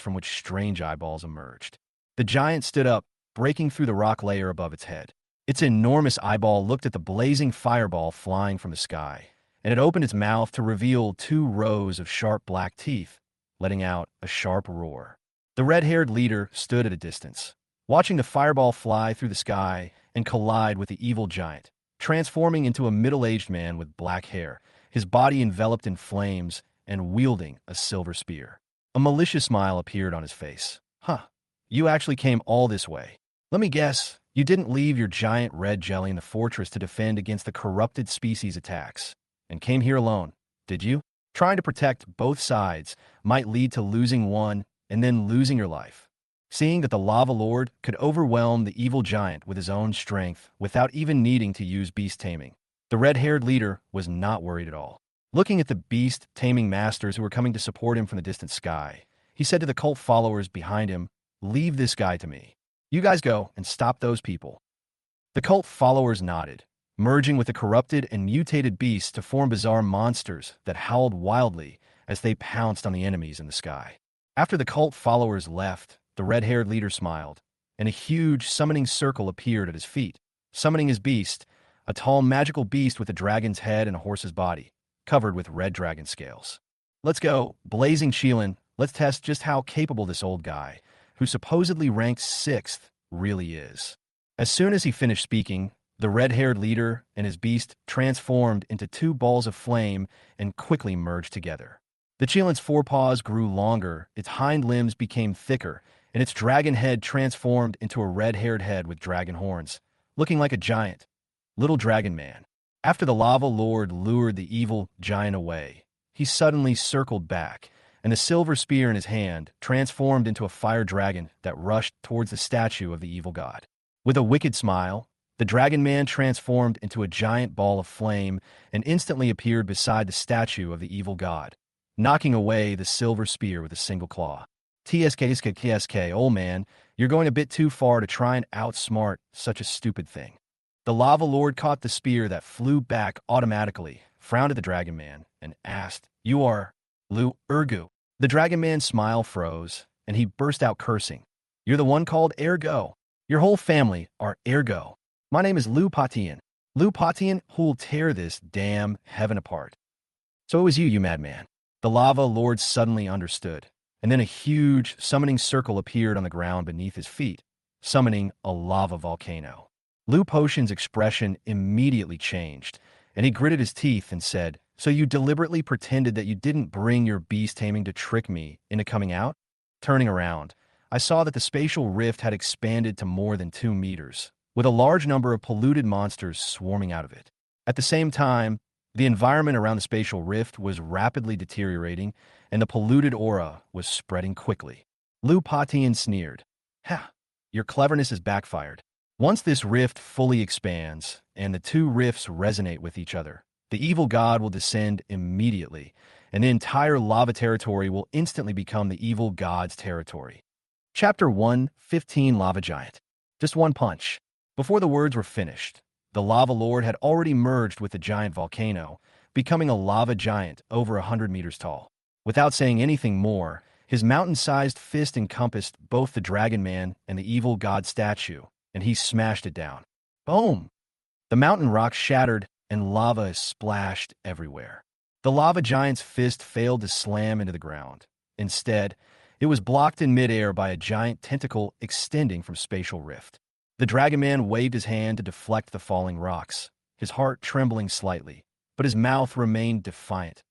from which strange eyeballs emerged. The giant stood up, breaking through the rock layer above its head. Its enormous eyeball looked at the blazing fireball flying from the sky, and it opened its mouth to reveal 2 rows of sharp black teeth, letting out a sharp roar. The red-haired leader stood at a distance, watching the fireball fly through the sky and collide with the evil giant, transforming into a middle-aged man with black hair, his body enveloped in flames and wielding a silver spear. A malicious smile appeared on his face. Huh, you actually came all this way. Let me guess, you didn't leave your giant red jelly in the fortress to defend against the corrupted species attacks, and came here alone, did you? Trying to protect both sides might lead to losing one and then losing your life. Seeing that the Lava Lord could overwhelm the evil giant with his own strength without even needing to use beast taming, the red-haired leader was not worried at all. Looking at the beast taming masters who were coming to support him from the distant sky, he said to the cult followers behind him, "Leave this guy to me. You guys go and stop those people." The cult followers nodded, merging with the corrupted and mutated beasts to form bizarre monsters that howled wildly as they pounced on the enemies in the sky. After the cult followers left, the red-haired leader smiled, and a huge summoning circle appeared at his feet, summoning his beast, a tall magical beast with a dragon's head and a horse's body, covered with red dragon scales. "Let's go, Blazing Cheelin. Let's test just how capable this old guy, who supposedly ranked 6th, really is." As soon as he finished speaking, the red-haired leader and his beast transformed into 2 balls of flame and quickly merged together. The Cheelin's forepaws grew longer, its hind limbs became thicker, and its dragon head transformed into a red-haired head with dragon horns, looking like a giant, little dragon man. After the Lava Lord lured the evil giant away, he suddenly circled back, and the silver spear in his hand transformed into a fire dragon that rushed towards the statue of the evil god. With a wicked smile, the dragon man transformed into a giant ball of flame and instantly appeared beside the statue of the evil god, knocking away the silver spear with a single claw. "TSK, old man, you're going a bit too far to try and outsmart such a stupid thing." The Lava Lord caught the spear that flew back automatically, frowned at the dragon man, and asked, "You are Lu Urgu?" The dragon man's smile froze, and he burst out cursing. "You're the one called Ergo. Your whole family are Ergo. My name is Lu Patian. Lu Patian, who'll tear this damn heaven apart." "So it was you madman." The Lava Lord suddenly understood, and then a huge summoning circle appeared on the ground beneath his feet, summoning a lava volcano. Lu Potion's expression immediately changed, and he gritted his teeth and said, "So you deliberately pretended that you didn't bring your beast taming to trick me into coming out?" Turning around, I saw that the spatial rift had expanded to more than 2 meters, with a large number of polluted monsters swarming out of it. At the same time, the environment around the spatial rift was rapidly deteriorating, and the polluted aura was spreading quickly. Lu Patian sneered. "Ha! Your cleverness has backfired. Once this rift fully expands, and the 2 rifts resonate with each other, the evil god will descend immediately, and the entire lava territory will instantly become the evil god's territory." Chapter 1:15 Lava Giant. Just one punch. Before the words were finished, the Lava Lord had already merged with the giant volcano, becoming a lava giant over 100 meters tall. Without saying anything more, his mountain-sized fist encompassed both the Dragon Man and the evil god statue, and he smashed it down. Boom! The mountain rock shattered, and lava splashed everywhere. The lava giant's fist failed to slam into the ground. Instead, it was blocked in midair by a giant tentacle extending from spatial rift. The Dragon Man waved his hand to deflect the falling rocks, his heart trembling slightly, but his mouth remained defiant.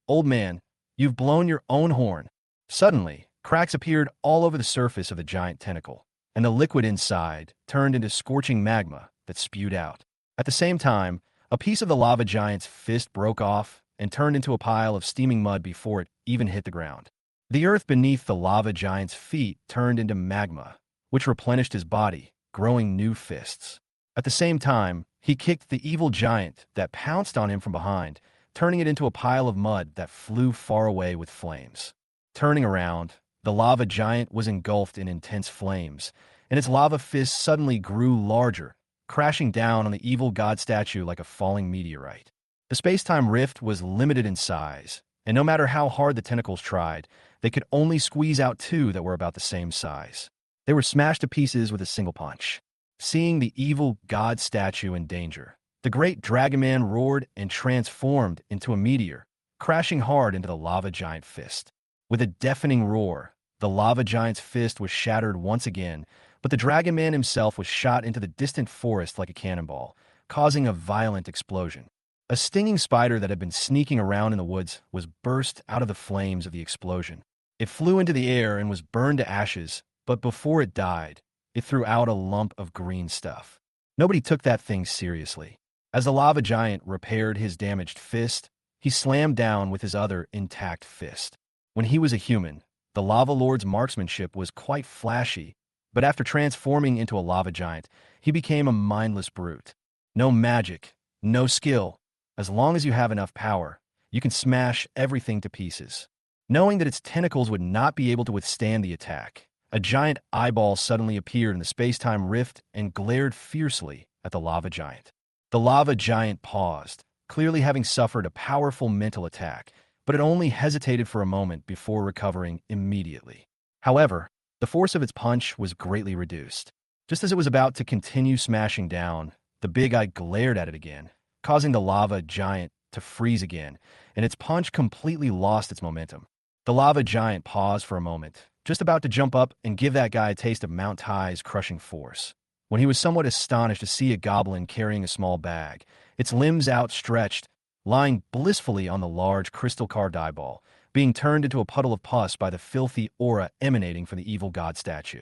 "Old man, you've blown your own horn." Suddenly, cracks appeared all over the surface of the giant tentacle, and the liquid inside turned into scorching magma that spewed out. At the same time, a piece of the lava giant's fist broke off and turned into a pile of steaming mud before it even hit the ground. The earth beneath the lava giant's feet turned into magma, which replenished his body, growing new fists. At the same time, he kicked the evil giant that pounced on him from behind, turning it into a pile of mud that flew far away with flames. Turning around, the lava giant was engulfed in intense flames, and its lava fist suddenly grew larger, crashing down on the evil god statue like a falling meteorite. The space-time rift was limited in size, and no matter how hard the tentacles tried, they could only squeeze out two that were about the same size. They were smashed to pieces with a single punch. Seeing the evil god statue in danger, the great Dragon Man roared and transformed into a meteor, crashing hard into the lava giant fist. With a deafening roar, the lava giant's fist was shattered once again, but the Dragon Man himself was shot into the distant forest like a cannonball, causing a violent explosion. A stinging spider that had been sneaking around in the woods was burst out of the flames of the explosion. It flew into the air and was burned to ashes, but before it died, it threw out a lump of green stuff. Nobody took that thing seriously. As the lava giant repaired his damaged fist, he slammed down with his other intact fist. When he was a human, the lava lord's marksmanship was quite flashy, but after transforming into a lava giant, he became a mindless brute. No magic, no skill. As long as you have enough power, you can smash everything to pieces. Knowing that its tentacles would not be able to withstand the attack, a giant eyeball suddenly appeared in the space-time rift and glared fiercely at the lava giant. The lava giant paused, clearly having suffered a powerful mental attack, but it only hesitated for a moment before recovering immediately. However, the force of its punch was greatly reduced. Just as it was about to continue smashing down, the big eye glared at it again, causing the lava giant to freeze again, and its punch completely lost its momentum. The lava giant paused for a moment, just about to jump up and give that guy a taste of Mount Tai's crushing force, when he was somewhat astonished to see a goblin carrying a small bag, its limbs outstretched, lying blissfully on the large crystal-carved eyeball, being turned into a puddle of pus by the filthy aura emanating from the evil god statue.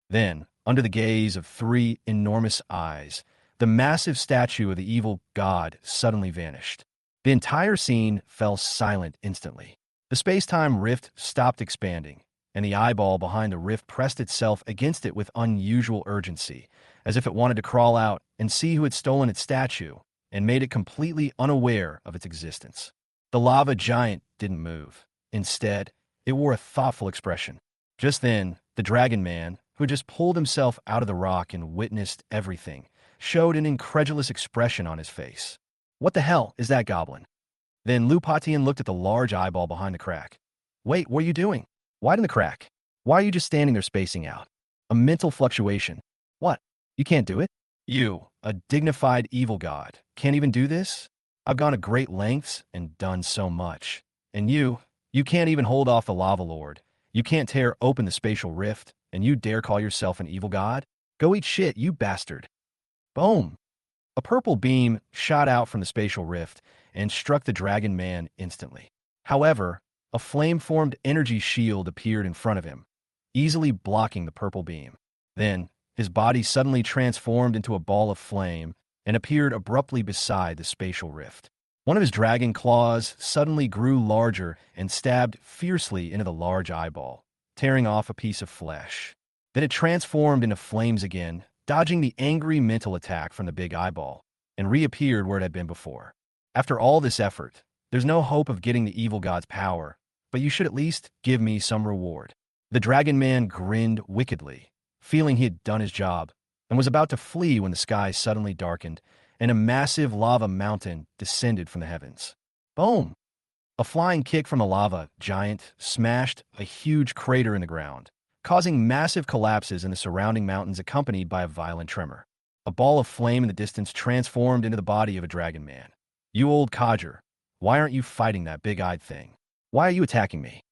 Then, under the gaze of three enormous eyes, the massive statue of the evil god suddenly vanished. The entire scene fell silent instantly. The space-time rift stopped expanding, and the eyeball behind the rift pressed itself against it with unusual urgency, as if it wanted to crawl out and see who had stolen its statue, and made it completely unaware of its existence. The lava giant didn't move. Instead, it wore a thoughtful expression. Just then, the Dragon Man, who had just pulled himself out of the rock and witnessed everything, showed an incredulous expression on his face. "What the hell is that, Goblin?" Then Lupatian looked at the large eyeball behind the crack. "Wait, what are you doing? Widen the crack. Why are you just standing there spacing out?" A mental fluctuation. "What? You can't do it? You, a dignified evil god, can't even do this? I've gone to great lengths and done so much. And you can't even hold off the lava lord. You can't tear open the spatial rift, and you dare call yourself an evil god? Go eat shit, you bastard." Boom! A purple beam shot out from the spatial rift and struck the Dragon Man instantly. However, a flame-formed energy shield appeared in front of him, easily blocking the purple beam. Then, his body suddenly transformed into a ball of flame and appeared abruptly beside the spatial rift. One of his dragon claws suddenly grew larger and stabbed fiercely into the large eyeball, tearing off a piece of flesh. Then it transformed into flames again, dodging the angry mental attack from the big eyeball, and reappeared where it had been before. After all this effort, there's no hope of getting the evil god's power, but you should at least give me some reward. The Dragon Man grinned wickedly, feeling he had done his job, and was about to flee when the sky suddenly darkened, and a massive lava mountain descended from the heavens. Boom! A flying kick from the lava giant smashed a huge crater in the ground, causing massive collapses in the surrounding mountains accompanied by a violent tremor. A ball of flame in the distance transformed into the body of a Dragon Man. "You old codger, why aren't you fighting that big-eyed thing? Why are you attacking me?"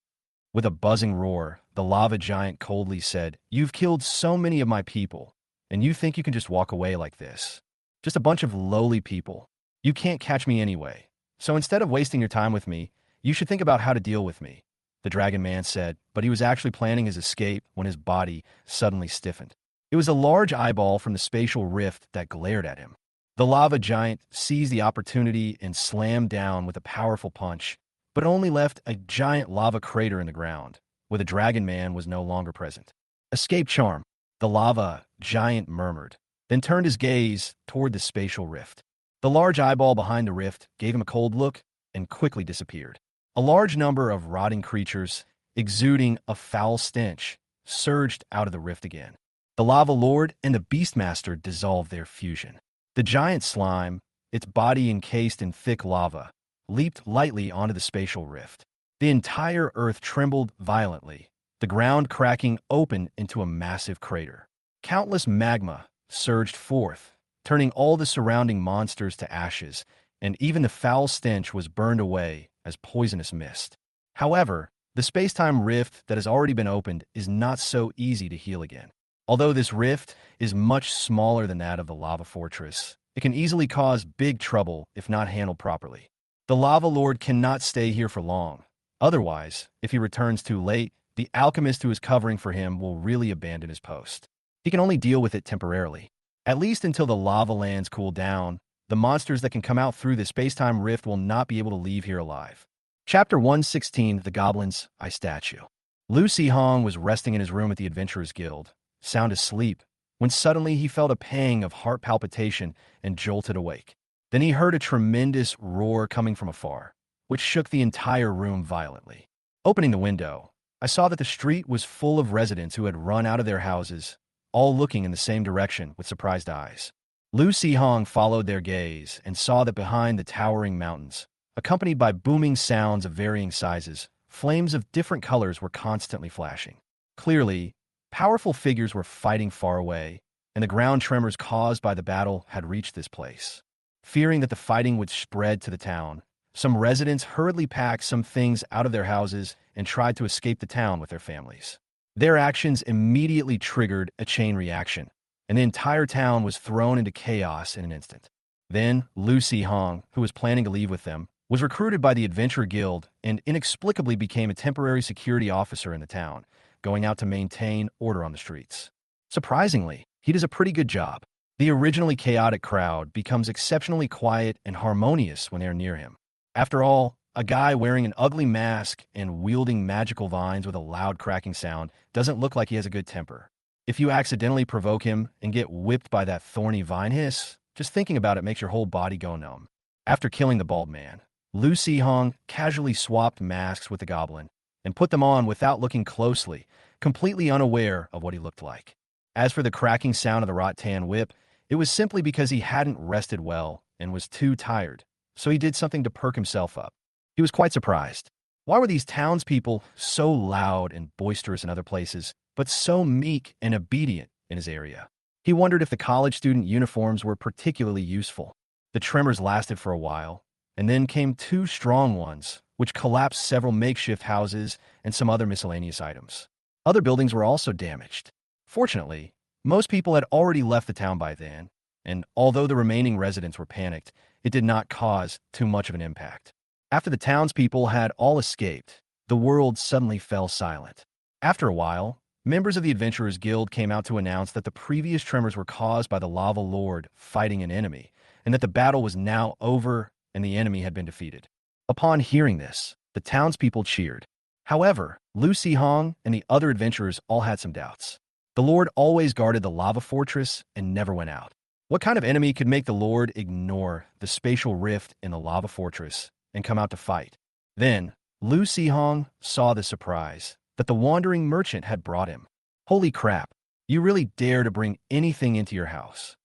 With a buzzing roar, the lava giant coldly said, "You've killed so many of my people, and you think you can just walk away like this? Just a bunch of lowly people. You can't catch me anyway. So instead of wasting your time with me, you should think about how to deal with me," the Dragon Man said, but he was actually planning his escape when his body suddenly stiffened. It was a large eyeball from the spatial rift that glared at him. The lava giant seized the opportunity and slammed down with a powerful punch, but only left a giant lava crater in the ground, where the Dragon Man was no longer present. "Escape charm," the lava giant murmured, then turned his gaze toward the spatial rift. The large eyeball behind the rift gave him a cold look and quickly disappeared. A large number of rotting creatures exuding a foul stench, surged out of the rift again. The lava lord and the beastmaster dissolved their fusion. The giant slime, its body encased in thick lava, leaped lightly onto the spatial rift. The entire earth trembled violently, the ground cracking open into a massive crater. Countless magma surged forth, turning all the surrounding monsters to ashes, and even the foul stench was burned away as poisonous mist. However, the space-time rift that has already been opened is not so easy to heal again. Although this rift is much smaller than that of the lava fortress, it can easily cause big trouble if not handled properly. The lava lord cannot stay here for long. Otherwise, if he returns too late, the alchemist who is covering for him will really abandon his post. He can only deal with it temporarily. At least until the lava lands cool down, the monsters that can come out through the space-time rift will not be able to leave here alive. Chapter 116, The Goblin's Eye Statue. Lu Hong was resting in his room at the Adventurers Guild, sound asleep, when suddenly he felt a pang of heart palpitation and jolted awake. Then he heard a tremendous roar coming from afar, which shook the entire room violently. Opening the window, I saw that the street was full of residents who had run out of their houses, all looking in the same direction with surprised eyes. Lu Hong followed their gaze and saw that behind the towering mountains, accompanied by booming sounds of varying sizes, flames of different colors were constantly flashing. Clearly, powerful figures were fighting far away, and the ground tremors caused by the battle had reached this place. Fearing that the fighting would spread to the town, some residents hurriedly packed some things out of their houses and tried to escape the town with their families. Their actions immediately triggered a chain reaction, and the entire town was thrown into chaos in an instant. Then, Lu Hong, who was planning to leave with them, was recruited by the Adventure Guild and inexplicably became a temporary security officer in the town, going out to maintain order on the streets. Surprisingly, he does a pretty good job. The originally chaotic crowd becomes exceptionally quiet and harmonious when they are near him. After all, a guy wearing an ugly mask and wielding magical vines with a loud cracking sound doesn't look like he has a good temper. If you accidentally provoke him and get whipped by that thorny vine hiss, just thinking about it makes your whole body go numb. After killing the bald man, Lu Hong casually swapped masks with the goblin and put them on without looking closely, completely unaware of what he looked like. As for the cracking sound of the rattan whip, it was simply because he hadn't rested well and was too tired, so he did something to perk himself up. He was quite surprised. Why were these townspeople so loud and boisterous in other places, but so meek and obedient in his area? He wondered if the college student uniforms were particularly useful. The tremors lasted for a while, and then came two strong ones, which collapsed several makeshift houses and some other miscellaneous items. Other buildings were also damaged. Fortunately, most people had already left the town by then, and although the remaining residents were panicked, it did not cause too much of an impact. After the townspeople had all escaped, the world suddenly fell silent. After a while, members of the Adventurers Guild came out to announce that the previous tremors were caused by the Lava Lord fighting an enemy, and that the battle was now over and the enemy had been defeated. Upon hearing this, the townspeople cheered. However, Lu Hong and the other adventurers all had some doubts. The Lord always guarded the lava fortress and never went out. What kind of enemy could make the Lord ignore the spatial rift in the lava fortress and come out to fight? Then, Lu Hong saw the surprise that the wandering merchant had brought him. Holy crap, you really dare to bring anything into your house.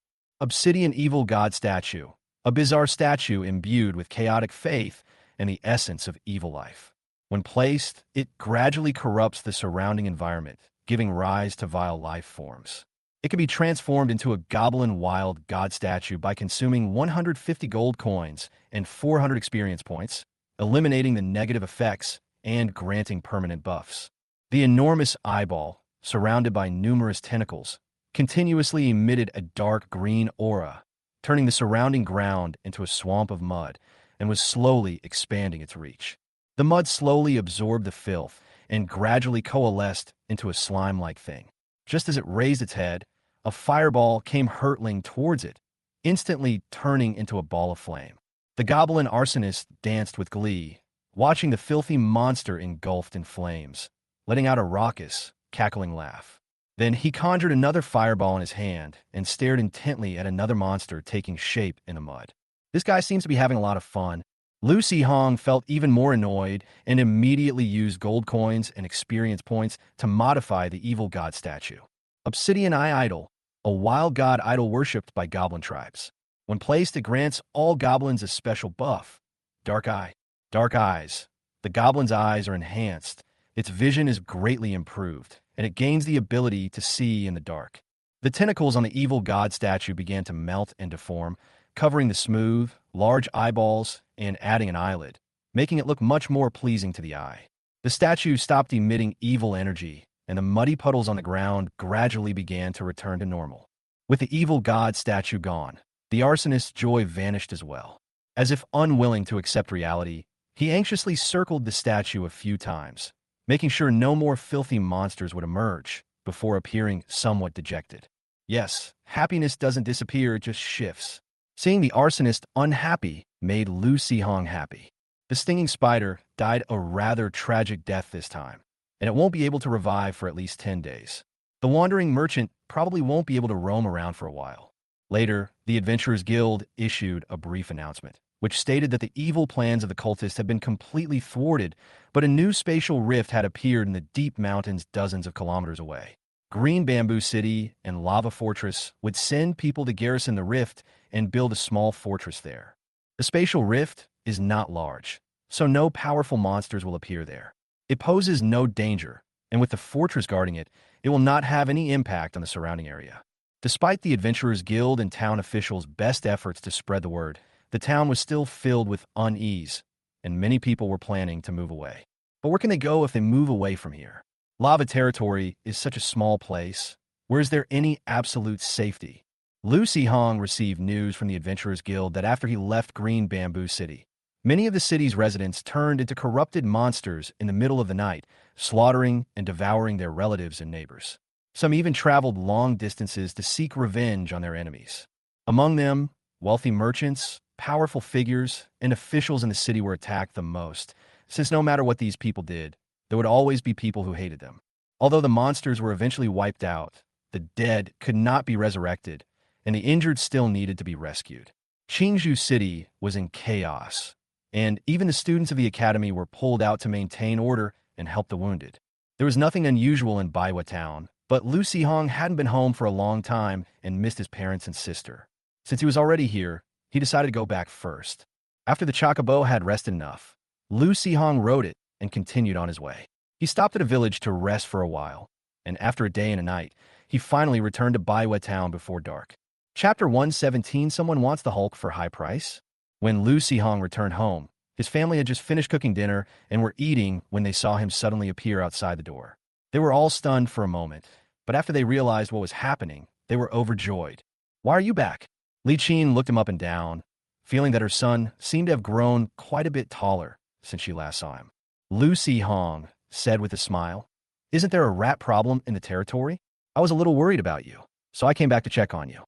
Obsidian evil god statue, a bizarre statue imbued with chaotic faith and the essence of evil life. When placed, it gradually corrupts the surrounding environment, giving rise to vile life forms. It can be transformed into a goblin wild god statue by consuming 150 gold coins and 400 experience points, eliminating the negative effects and granting permanent buffs. The enormous eyeball, surrounded by numerous tentacles, continuously emitted a dark green aura, turning the surrounding ground into a swamp of mud, and was slowly expanding its reach. The mud slowly absorbed the filth and gradually coalesced into a slime-like thing. Just as it raised its head, a fireball came hurtling towards it, instantly turning into a ball of flame. The goblin arsonist danced with glee, watching the filthy monster engulfed in flames, letting out a raucous, cackling laugh. Then he conjured another fireball in his hand and stared intently at another monster taking shape in the mud. This guy seems to be having a lot of fun. Lu Hong felt even more annoyed and immediately used gold coins and experience points to modify the evil god statue. Obsidian Eye Idol, a wild god idol worshipped by goblin tribes. When placed, it grants all goblins a special buff. Dark Eye. Dark Eyes. The goblin's eyes are enhanced, its vision is greatly improved, and it gains the ability to see in the dark. The tentacles on the evil god statue began to melt and deform, covering the smooth, large eyeballs and adding an eyelid, making it look much more pleasing to the eye. The statue stopped emitting evil energy, and the muddy puddles on the ground gradually began to return to normal. With the evil god statue gone, the arsonist's joy vanished as well. As if unwilling to accept reality, he anxiously circled the statue a few times, making sure no more filthy monsters would emerge, before appearing somewhat dejected. Yes, happiness doesn't disappear, it just shifts. Seeing the arsonist unhappy made Lu Hong happy. The stinging spider died a rather tragic death this time, and it won't be able to revive for at least 10 days. The wandering merchant probably won't be able to roam around for a while. Later, the Adventurers Guild issued a brief announcement, which stated that the evil plans of the cultists had been completely thwarted, but a new spatial rift had appeared in the deep mountains dozens of kilometers away. Green Bamboo City and Lava Fortress would send people to garrison the rift and build a small fortress there. The spatial rift is not large, so no powerful monsters will appear there. It poses no danger, and with the fortress guarding it, it will not have any impact on the surrounding area. Despite the Adventurers Guild and town officials' best efforts to spread the word, the town was still filled with unease, and many people were planning to move away. But where can they go if they move away from here? Lava Territory is such a small place. Where is there any absolute safety? Lu Hong received news from the Adventurers Guild that after he left Green Bamboo City, many of the city's residents turned into corrupted monsters in the middle of the night, slaughtering and devouring their relatives and neighbors. Some even traveled long distances to seek revenge on their enemies. Among them, wealthy merchants, powerful figures, and officials in the city were attacked the most, since no matter what these people did, there would always be people who hated them. Although the monsters were eventually wiped out, the dead could not be resurrected, and the injured still needed to be rescued. Qingzhou City was in chaos, and even the students of the academy were pulled out to maintain order and help the wounded. There was nothing unusual in Baiwa Town, but Lu Hong hadn't been home for a long time and missed his parents and sister. Since he was already here, he decided to go back first. After the chocobo had rested enough, Lu Hong rode it and continued on his way. He stopped at a village to rest for a while, and after a day and a night, he finally returned to Baiwa Town before dark. Chapter 117, Someone Wants the Hulk for High Price? When Lu Hong returned home, his family had just finished cooking dinner and were eating when they saw him suddenly appear outside the door. They were all stunned for a moment, but after they realized what was happening, they were overjoyed. "Why are you back?" Li Qin looked him up and down, feeling that her son seemed to have grown quite a bit taller since she last saw him. Lu Hong said with a smile, "Isn't there a rat problem in the territory? I was a little worried about you, so I came back to check on you.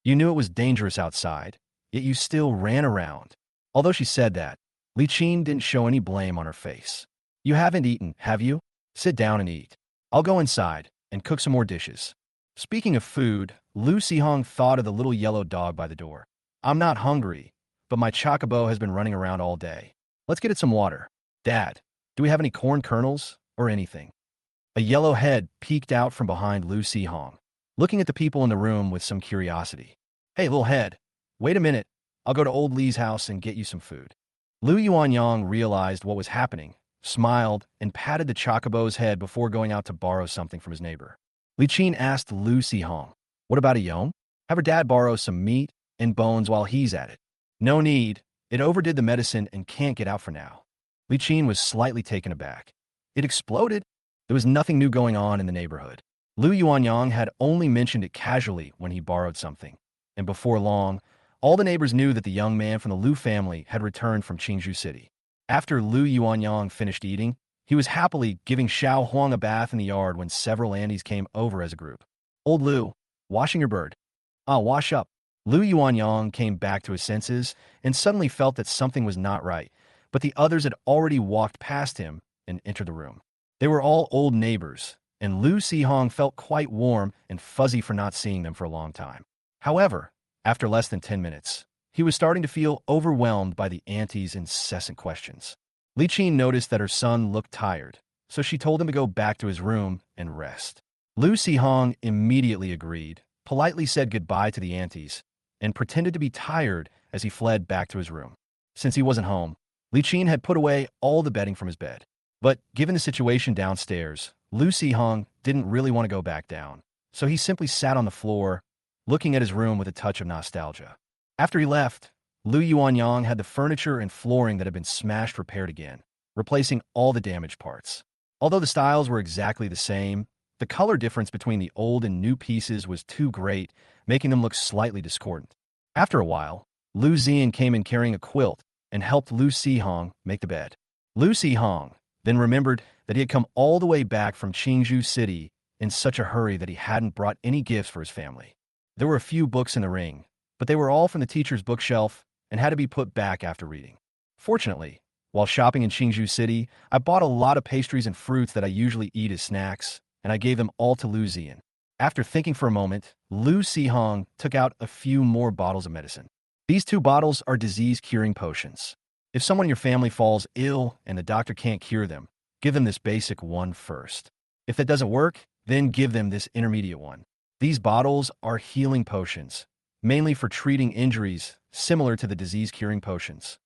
You knew it was dangerous outside, yet you still ran around." Although she said that, Li Qin didn't show any blame on her face. "You haven't eaten, have you? Sit down and eat. I'll go inside and cook some more dishes." Speaking of food, Lu Hong thought of the little yellow dog by the door. "I'm not hungry, but my chocobo has been running around all day. Let's get it some water. Dad, do we have any corn kernels or anything?" A yellow head peeked out from behind Lu Hong, looking at the people in the room with some curiosity. "Hey, little head, wait a minute. I'll go to old Li's house and get you some food." Lu Yuanyang realized what was happening, smiled, and patted the chocobo's head before going out to borrow something from his neighbor. Li Qin asked Lu Hong, "What about a yong? Have her dad borrow some meat and bones while he's at it." "No need. It overdid the medicine and can't get out for now." Li Qin was slightly taken aback. It exploded? There was nothing new going on in the neighborhood. Lu Yuanyang had only mentioned it casually when he borrowed something, and before long, all the neighbors knew that the young man from the Lu family had returned from Qingzhou City. After Lu Yuanyang finished eating, he was happily giving Xiao Huang a bath in the yard when several Andes came over as a group. "Old Lu, washing your bird." "I'll wash up." Lu Yuanyang came back to his senses and suddenly felt that something was not right, but the others had already walked past him and entered the room. They were all old neighbors, and Lu Hong felt quite warm and fuzzy for not seeing them for a long time. However, after less than 10 minutes, he was starting to feel overwhelmed by the auntie's incessant questions. Li Qin noticed that her son looked tired, so she told him to go back to his room and rest. Lu Sihong immediately agreed, politely said goodbye to the aunties, and pretended to be tired as he fled back to his room. Since he wasn't home, Li Qin had put away all the bedding from his bed. But given the situation downstairs, Lu Sihong didn't really want to go back down, so he simply sat on the floor, looking at his room with a touch of nostalgia. After he left, Lu Yuanyang had the furniture and flooring that had been smashed repaired again, replacing all the damaged parts. Although the styles were exactly the same, the color difference between the old and new pieces was too great, making them look slightly discordant. After a while, Lu Zian came in carrying a quilt and helped Lu Sihong make the bed. Lu Sihong then remembered that he had come all the way back from Qingzhou City in such a hurry that he hadn't brought any gifts for his family. There were a few books in the ring, but they were all from the teacher's bookshelf and had to be put back after reading. Fortunately, while shopping in Qingzhou City, I bought a lot of pastries and fruits that I usually eat as snacks, and I gave them all to Lu Zian. After thinking for a moment, Lu Sihong took out a few more bottles of medicine. These 2 bottles are disease-curing potions. If someone in your family falls ill and the doctor can't cure them, give them this basic one first. If that doesn't work, then give them this intermediate one. These bottles are healing potions, mainly for treating injuries similar to the disease-curing potions.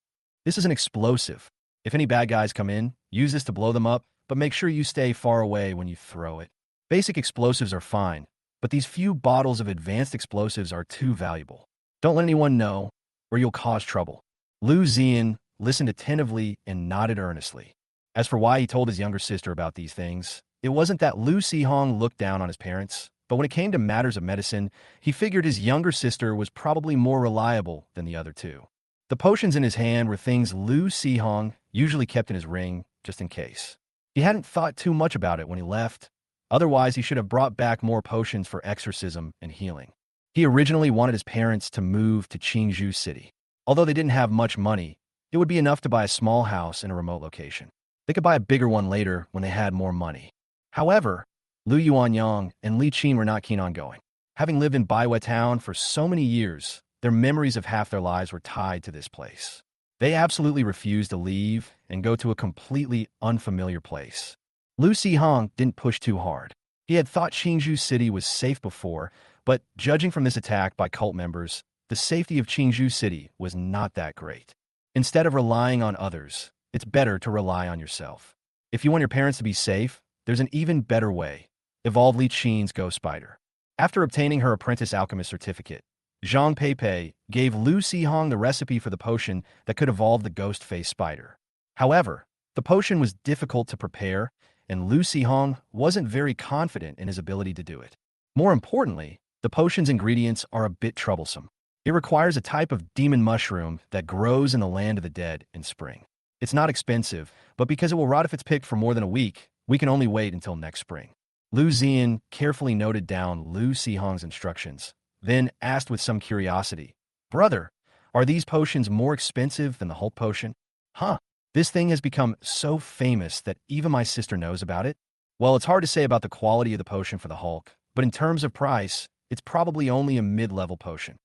This is an explosive. If any bad guys come in, use this to blow them up, but make sure you stay far away when you throw it. Basic explosives are fine, but these few bottles of advanced explosives are too valuable. Don't let anyone know, or you'll cause trouble. Lu Zian listened attentively and nodded earnestly. As for why he told his younger sister about these things, it wasn't that Lu Sihong looked down on his parents, but when it came to matters of medicine, he figured his younger sister was probably more reliable than the other 2. The potions in his hand were things Lu Sihong usually kept in his ring, just in case. He hadn't thought too much about it when he left. Otherwise, he should have brought back more potions for exorcism and healing. He originally wanted his parents to move to Qingzhou City. Although they didn't have much money, it would be enough to buy a small house in a remote location. They could buy a bigger one later when they had more money. However, Lu Yuanyang and Li Qin were not keen on going. Having lived in Baiwei Town for so many years, their memories of half their lives were tied to this place. They absolutely refused to leave and go to a completely unfamiliar place. Lu Sihong didn't push too hard. He had thought Qingzhou City was safe before, but judging from this attack by cult members, the safety of Qingzhou City was not that great. Instead of relying on others, it's better to rely on yourself. If you want your parents to be safe, there's an even better way. Evolve Li Qin's Ghost Spider. After obtaining her apprentice alchemist certificate, Zhang Peipei gave Lu Sihong the recipe for the potion that could evolve the ghost face spider. However, the potion was difficult to prepare, and Lu Sihong wasn't very confident in his ability to do it. More importantly, the potion's ingredients are a bit troublesome. It requires a type of demon mushroom that grows in the land of the dead in spring. It's not expensive, but because it will rot if it's picked for more than a week, we can only wait until next spring. Lu Zian carefully noted down Lu Sihong's instructions, then asked with some curiosity, "Brother, are these potions more expensive than the Hulk potion?" "Huh, this thing has become so famous that even my sister knows about it." "Well, it's hard to say about the quality of the potion for the Hulk, but in terms of price, it's probably only a mid-level potion.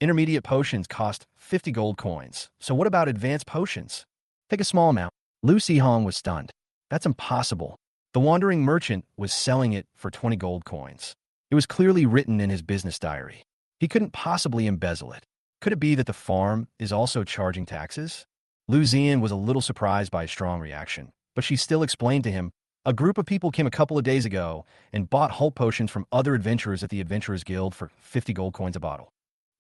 Intermediate potions cost 50 gold coins, so what about advanced potions?" "Take a small amount." Lu Sihong was stunned. That's impossible. The wandering merchant was selling it for 20 gold coins. It was clearly written in his business diary. He couldn't possibly embezzle it. Could it be that the farm is also charging taxes? Lu Zian was a little surprised by his strong reaction, but she still explained to him, "A group of people came a couple of days ago and bought Hulk potions from other adventurers at the Adventurers Guild for 50 gold coins a bottle."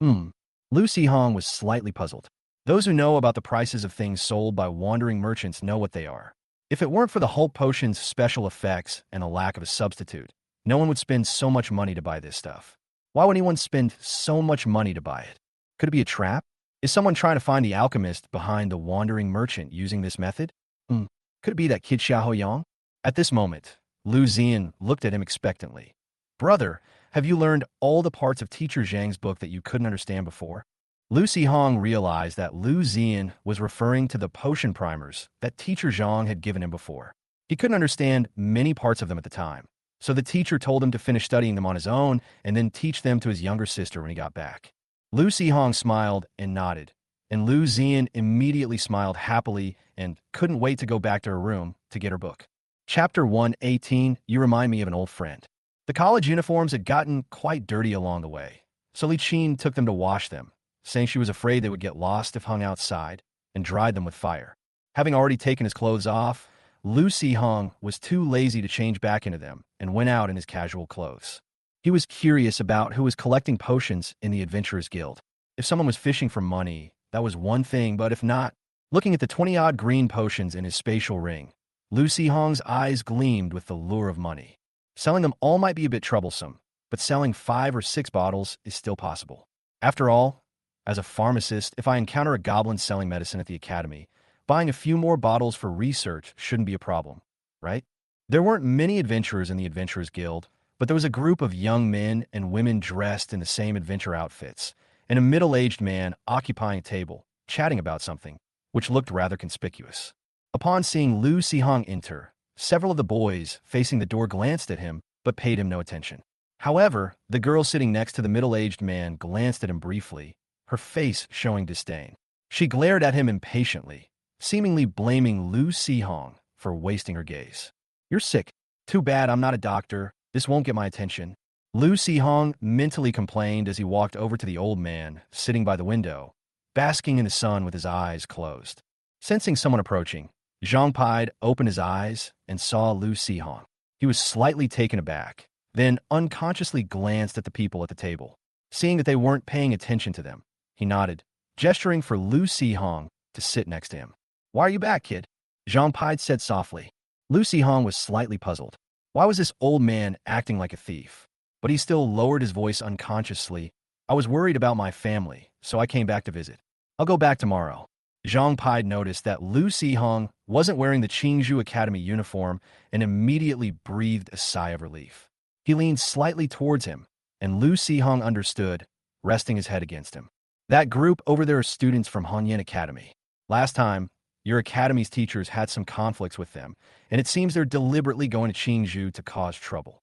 Lu Sihong was slightly puzzled. Those who know about the prices of things sold by wandering merchants know what they are. If it weren't for the Hulk potion's special effects and a lack of a substitute, no one would spend so much money to buy this stuff. Why would anyone spend so much money to buy it? Could it be a trap? Is someone trying to find the alchemist behind the wandering merchant using this method? Could it be that kid Xiaoyang? At this moment, Lu Zian looked at him expectantly. "Brother, have you learned all the parts of Teacher Zhang's book that you couldn't understand before?" Lu Sihong realized that Lu Zian was referring to the potion primers that Teacher Zhang had given him before. He couldn't understand many parts of them at the time, so the teacher told him to finish studying them on his own and then teach them to his younger sister when he got back. Lu Sihong smiled and nodded, and Lu Zian immediately smiled happily and couldn't wait to go back to her room to get her book. Chapter 118, You Remind Me of an Old Friend. The college uniforms had gotten quite dirty along the way, so Li Qin took them to wash them, saying she was afraid they would get lost if hung outside, and dried them with fire. Having already taken his clothes off, Lu Sihong was too lazy to change back into them and went out in his casual clothes. He was curious about who was collecting potions in the Adventurers Guild. If someone was fishing for money, that was one thing, but if not, looking at the 20-odd green potions in his spatial ring, Lu Sihong's eyes gleamed with the lure of money. Selling them all might be a bit troublesome, but selling 5 or 6 bottles is still possible. After all, as a pharmacist, if I encounter a goblin selling medicine at the academy, buying a few more bottles for research shouldn't be a problem, right? There weren't many adventurers in the Adventurers Guild, but there was a group of young men and women dressed in the same adventure outfits, and a middle-aged man occupying a table, chatting about something, which looked rather conspicuous. Upon seeing Lu Sihong enter, several of the boys facing the door glanced at him, but paid him no attention. However, the girl sitting next to the middle-aged man glanced at him briefly, her face showing disdain. She glared at him impatiently, seemingly blaming Lu Sihong for wasting her gaze. You're sick. Too bad I'm not a doctor. This won't get my attention. Lu Sihong mentally complained as he walked over to the old man sitting by the window, basking in the sun with his eyes closed. Sensing someone approaching, Zhang Pide opened his eyes and saw Lu Sihong. He was slightly taken aback, then unconsciously glanced at the people at the table. Seeing that they weren't paying attention to them, he nodded, gesturing for Lu Sihong to sit next to him. Why are you back, kid? Zhang Pide said softly. Lu Sihong was slightly puzzled. Why was this old man acting like a thief? But he still lowered his voice unconsciously. I was worried about my family, so I came back to visit. I'll go back tomorrow. Zhang Pide noticed that Lu Sihong wasn't wearing the Qingzhou Academy uniform and immediately breathed a sigh of relief. He leaned slightly towards him, and Lu Sihong understood, resting his head against him. That group over there are students from Hanyan Academy. Last time, your academy's teachers had some conflicts with them, and it seems they're deliberately going to Qingzhou to cause trouble.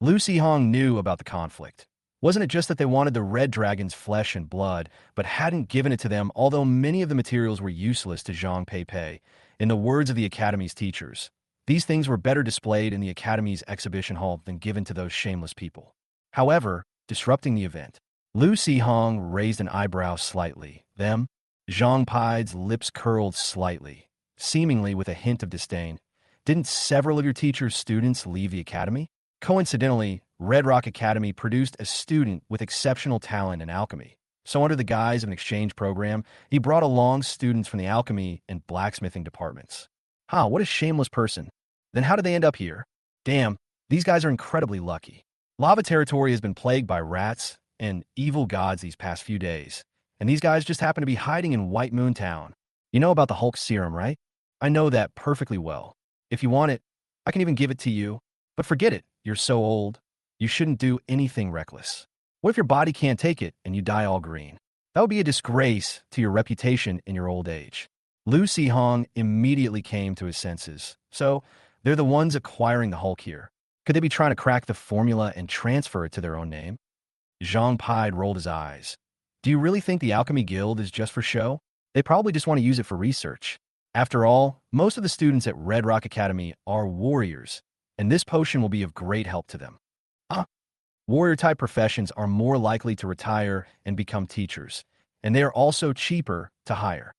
Lu Sihong knew about the conflict. Wasn't it just that they wanted the Red Dragon's flesh and blood, but hadn't given it to them, although many of the materials were useless to Zhang Peipei? In the words of the Academy's teachers, these things were better displayed in the Academy's exhibition hall than given to those shameless people. However, disrupting the event, Lu Sihong raised an eyebrow slightly. Them? Zhang Pide's lips curled slightly, seemingly with a hint of disdain. Didn't several of your teacher's students leave the Academy? Coincidentally, Red Rock Academy produced a student with exceptional talent in alchemy. So under the guise of an exchange program, he brought along students from the alchemy and blacksmithing departments. What a shameless person. Then how did they end up here? Damn, these guys are incredibly lucky. Lava Territory has been plagued by rats and evil gods these past few days, and these guys just happen to be hiding in White Moon Town. You know about the Hulk serum, right? I know that perfectly well. If you want it, I can even give it to you. But forget it, you're so old. You shouldn't do anything reckless. What if your body can't take it and you die all green? That would be a disgrace to your reputation in your old age. Lu Sihong immediately came to his senses. So, they're the ones acquiring the Hulk here. Could they be trying to crack the formula and transfer it to their own name? Zhang Pide rolled his eyes. Do you really think the Alchemy Guild is just for show? They probably just want to use it for research. After all, most of the students at Red Rock Academy are warriors, and this potion will be of great help to them. Warrior-type professions are more likely to retire and become teachers, and they are also cheaper to hire.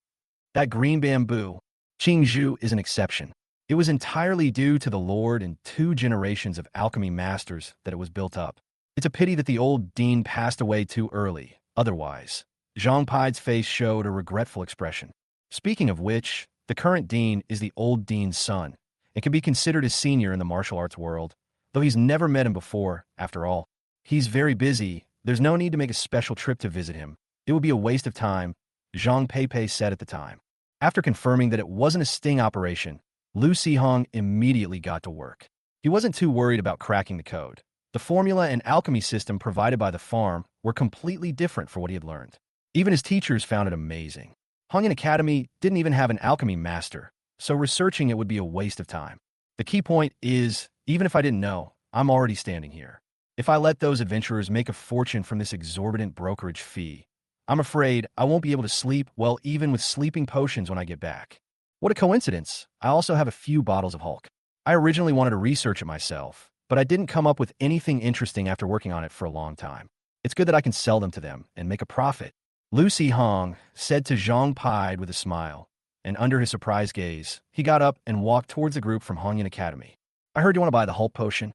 That green bamboo, Qingzhou, is an exception. It was entirely due to the Lord and 2 generations of alchemy masters that it was built up. It's a pity that the old dean passed away too early. Otherwise, Zhang Pide's face showed a regretful expression. Speaking of which, the current dean is the old dean's son, and can be considered a senior in the martial arts world, though he's never met him before, after all. He's very busy. There's no need to make a special trip to visit him. It would be a waste of time, Zhang Peipei said at the time. After confirming that it wasn't a sting operation, Lu Sihong immediately got to work. He wasn't too worried about cracking the code. The formula and alchemy system provided by the farm were completely different from what he had learned. Even his teachers found it amazing. Hanyan Academy didn't even have an alchemy master, so researching it would be a waste of time. The key point is, even if I didn't know, I'm already standing here. If I let those adventurers make a fortune from this exorbitant brokerage fee, I'm afraid I won't be able to sleep well even with sleeping potions when I get back. What a coincidence. I also have a few bottles of Hulk. I originally wanted to research it myself, but I didn't come up with anything interesting after working on it for a long time. It's good that I can sell them to them and make a profit. Lucy Hong said to Zhang Pai with a smile, and under his surprised gaze, he got up and walked towards the group from Hongyan Academy. I heard you want to buy the Hulk potion.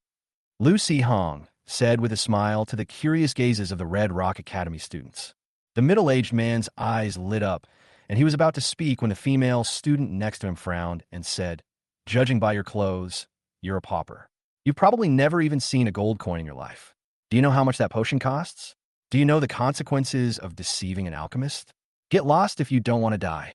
Lucy Hong said with a smile to the curious gazes of the Red Rock Academy students. The middle-aged man's eyes lit up, and he was about to speak when the female student next to him frowned and said, "Judging by your clothes, you're a pauper. You've probably never even seen a gold coin in your life. Do you know how much that potion costs? Do you know the consequences of deceiving an alchemist? Get lost if you don't want to die."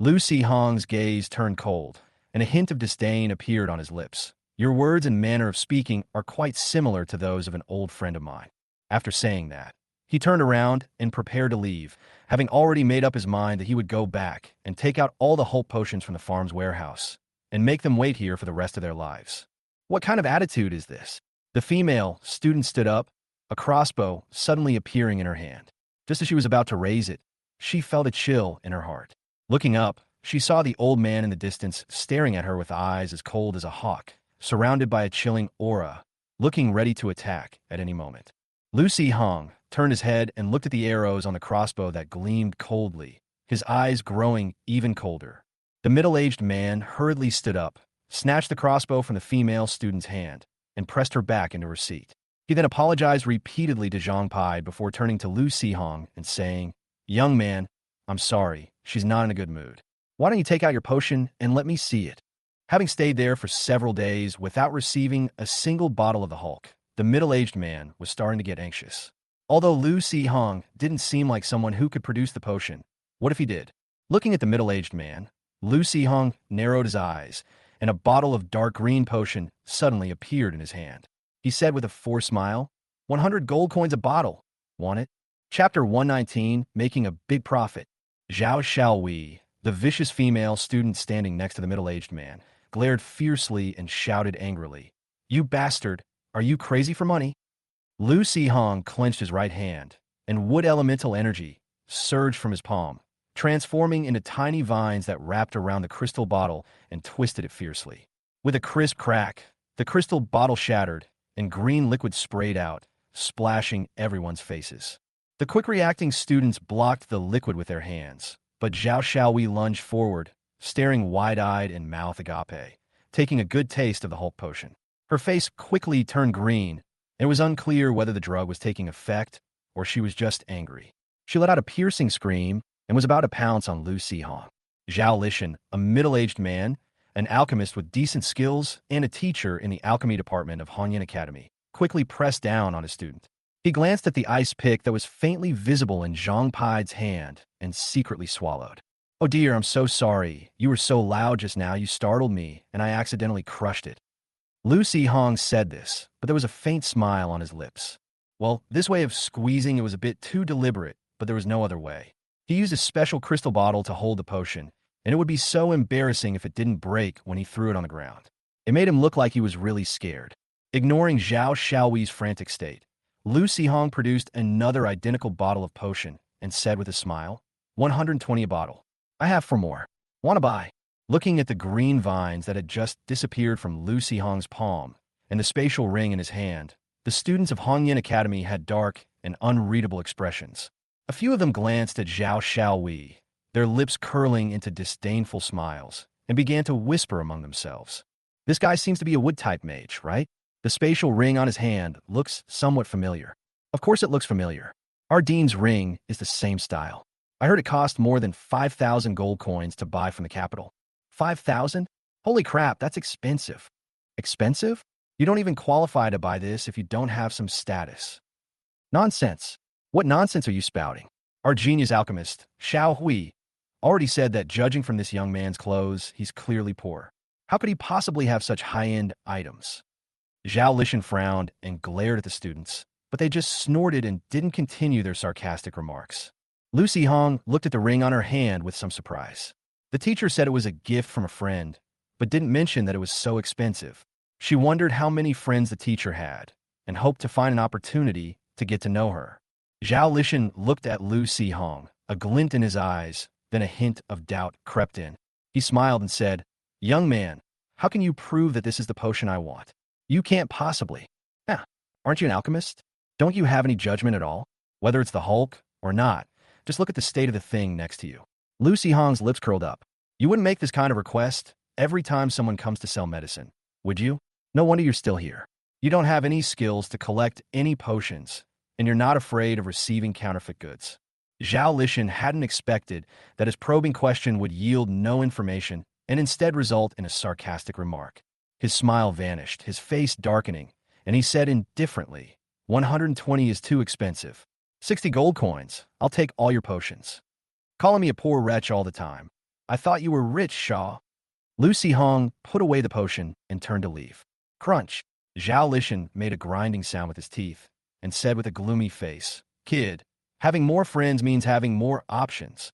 Lucy Hong's gaze turned cold, and a hint of disdain appeared on his lips. "Your words and manner of speaking are quite similar to those of an old friend of mine." After saying that, he turned around and prepared to leave, having already made up his mind that he would go back and take out all the Hulk potions from the farm's warehouse and make them wait here for the rest of their lives. What kind of attitude is this? The female student stood up, a crossbow suddenly appearing in her hand. Just as she was about to raise it, she felt a chill in her heart. Looking up, she saw the old man in the distance staring at her with eyes as cold as a hawk, surrounded by a chilling aura, looking ready to attack at any moment. Lucy Hong turned his head and looked at the arrows on the crossbow that gleamed coldly, his eyes growing even colder. The middle-aged man hurriedly stood up, snatched the crossbow from the female student's hand, and pressed her back into her seat. He then apologized repeatedly to Zhang Pai before turning to Lucy Hong and saying, "Young man, I'm sorry, she's not in a good mood. Why don't you take out your potion and let me see it?" Having stayed there for several days without receiving a single bottle of the Hulk, the middle-aged man was starting to get anxious. Although Lucy Hong didn't seem like someone who could produce the potion, what if he did? Looking at the middle-aged man, Lucy Hong narrowed his eyes, and a bottle of dark green potion suddenly appeared in his hand. He said with a forced smile, 100 gold coins a bottle. Want it? Chapter 119, Making a Big Profit. Zhao Xiaowei, the vicious female student standing next to the middle-aged man, glared fiercely and shouted angrily, "You bastard! Are you crazy for money?" Lucy Hong clenched his right hand, and wood elemental energy surged from his palm, transforming into tiny vines that wrapped around the crystal bottle and twisted it fiercely. With a crisp crack, the crystal bottle shattered, and green liquid sprayed out, splashing everyone's faces. The quick-reacting students blocked the liquid with their hands, but Zhao Xiaowei lunged forward, staring wide-eyed and mouth agape, taking a good taste of the Hulk potion. Her face quickly turned green, and it was unclear whether the drug was taking effect or she was just angry. She let out a piercing scream and was about to pounce on Lucy Hong. Zhao Lishan, a middle-aged man, an alchemist with decent skills and a teacher in the alchemy department of Hongyan Academy, quickly pressed down on his student. He glanced at the ice pick that was faintly visible in Zhang Pai's hand and secretly swallowed. "Oh dear, I'm so sorry. You were so loud just now you startled me, and I accidentally crushed it." Lucy Hong said this, but there was a faint smile on his lips. Well, this way of squeezing it was a bit too deliberate, but there was no other way. He used a special crystal bottle to hold the potion, and it would be so embarrassing if it didn't break when he threw it on the ground. It made him look like he was really scared. Ignoring Zhao Xiaowei's frantic state, Lucy Hong produced another identical bottle of potion and said with a smile, 120 a bottle. I have 4 more. Want to buy? Looking at the green vines that had just disappeared from Lucy Hong's palm and the spatial ring in his hand, the students of Hongyan Academy had dark and unreadable expressions. A few of them glanced at Zhao Xiaowei, their lips curling into disdainful smiles, and began to whisper among themselves. This guy seems to be a wood-type mage, right? The spatial ring on his hand looks somewhat familiar. Of course it looks familiar. Our dean's ring is the same style. I heard it cost more than 5,000 gold coins to buy from the capital. 5,000? Holy crap, that's expensive. Expensive? You don't even qualify to buy this if you don't have some status. Nonsense. What nonsense are you spouting? Our genius alchemist, Xiao Hui, already said that judging from this young man's clothes, he's clearly poor. How could he possibly have such high-end items? Zhao Lishan frowned and glared at the students, but they just snorted and didn't continue their sarcastic remarks. Lucy Hong looked at the ring on her hand with some surprise. The teacher said it was a gift from a friend, but didn't mention that it was so expensive. She wondered how many friends the teacher had and hoped to find an opportunity to get to know her. Zhao Lishan looked at Lu Sihong, a glint in his eyes, then a hint of doubt crept in. He smiled and said, "Young man, how can you prove that this is the potion I want? You can't possibly. Yeah, aren't you an alchemist? Don't you have any judgment at all? Whether it's the Hulk or not, just look at the state of the thing next to you." Lu Sihong's lips curled up. "You wouldn't make this kind of request every time someone comes to sell medicine, would you? No wonder you're still here. You don't have any skills to collect any potions, and you're not afraid of receiving counterfeit goods." Zhao Lishan hadn't expected that his probing question would yield no information and instead result in a sarcastic remark. His smile vanished, his face darkening, and he said indifferently, 120 is too expensive. 60 gold coins, I'll take all your potions. Calling me a poor wretch all the time. I thought you were rich, Shaw. Lu Sihong put away the potion and turned to leave. Crunch. Zhao Lishan made a grinding sound with his teeth and said with a gloomy face, "Kid, having more friends means having more options."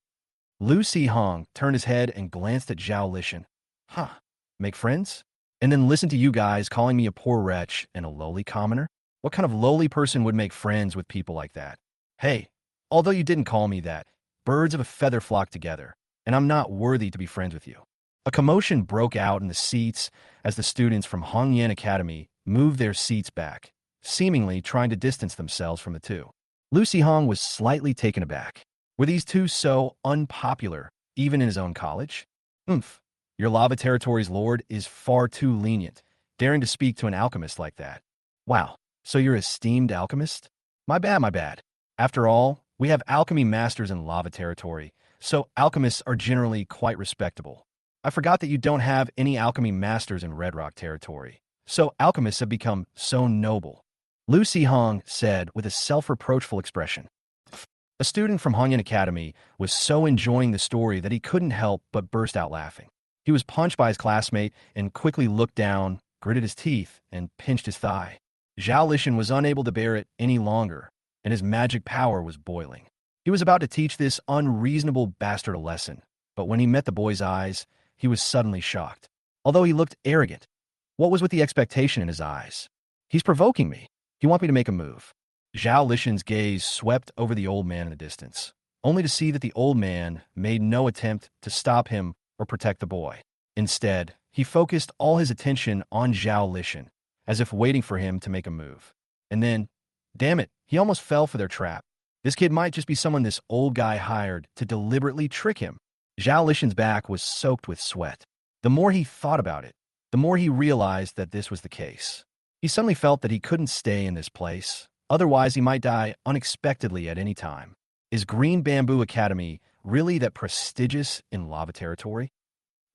Lu Sihong turned his head and glanced at Zhao Lishan. Huh, make friends? And then listen to you guys calling me a poor wretch and a lowly commoner? What kind of lowly person would make friends with people like that? Hey, although you didn't call me that, birds of a feather flock together, and I'm not worthy to be friends with you. A commotion broke out in the seats as the students from Hongyan Academy moved their seats back, seemingly trying to distance themselves from the two. Lu Sihong was slightly taken aback. Were these two so unpopular, even in his own college? Oomph, your lava territory's lord is far too lenient, daring to speak to an alchemist like that. Wow, so you're a esteemed alchemist? My bad, my bad. After all, we have alchemy masters in lava territory, so alchemists are generally quite respectable. I forgot that you don't have any alchemy masters in Red Rock territory, so alchemists have become so noble. Lu Sihong said with a self-reproachful expression. A student from Hongyan Academy was so enjoying the story that he couldn't help but burst out laughing. He was punched by his classmate and quickly looked down, gritted his teeth, and pinched his thigh. Zhao Lishan was unable to bear it any longer, and his magic power was boiling. He was about to teach this unreasonable bastard a lesson, but when he met the boy's eyes, he was suddenly shocked. Although he looked arrogant, what was with the expectation in his eyes? He's provoking me. He wants me to make a move. Zhao Lishan's gaze swept over the old man in the distance, only to see that the old man made no attempt to stop him or protect the boy. Instead, he focused all his attention on Zhao Lishan, as if waiting for him to make a move. And then, damn it, he almost fell for their trap. This kid might just be someone this old guy hired to deliberately trick him. Zhao Lishan's back was soaked with sweat. The more he thought about it, the more he realized that this was the case. He suddenly felt that he couldn't stay in this place. Otherwise, he might die unexpectedly at any time. Is Green Bamboo Academy really that prestigious in lava territory?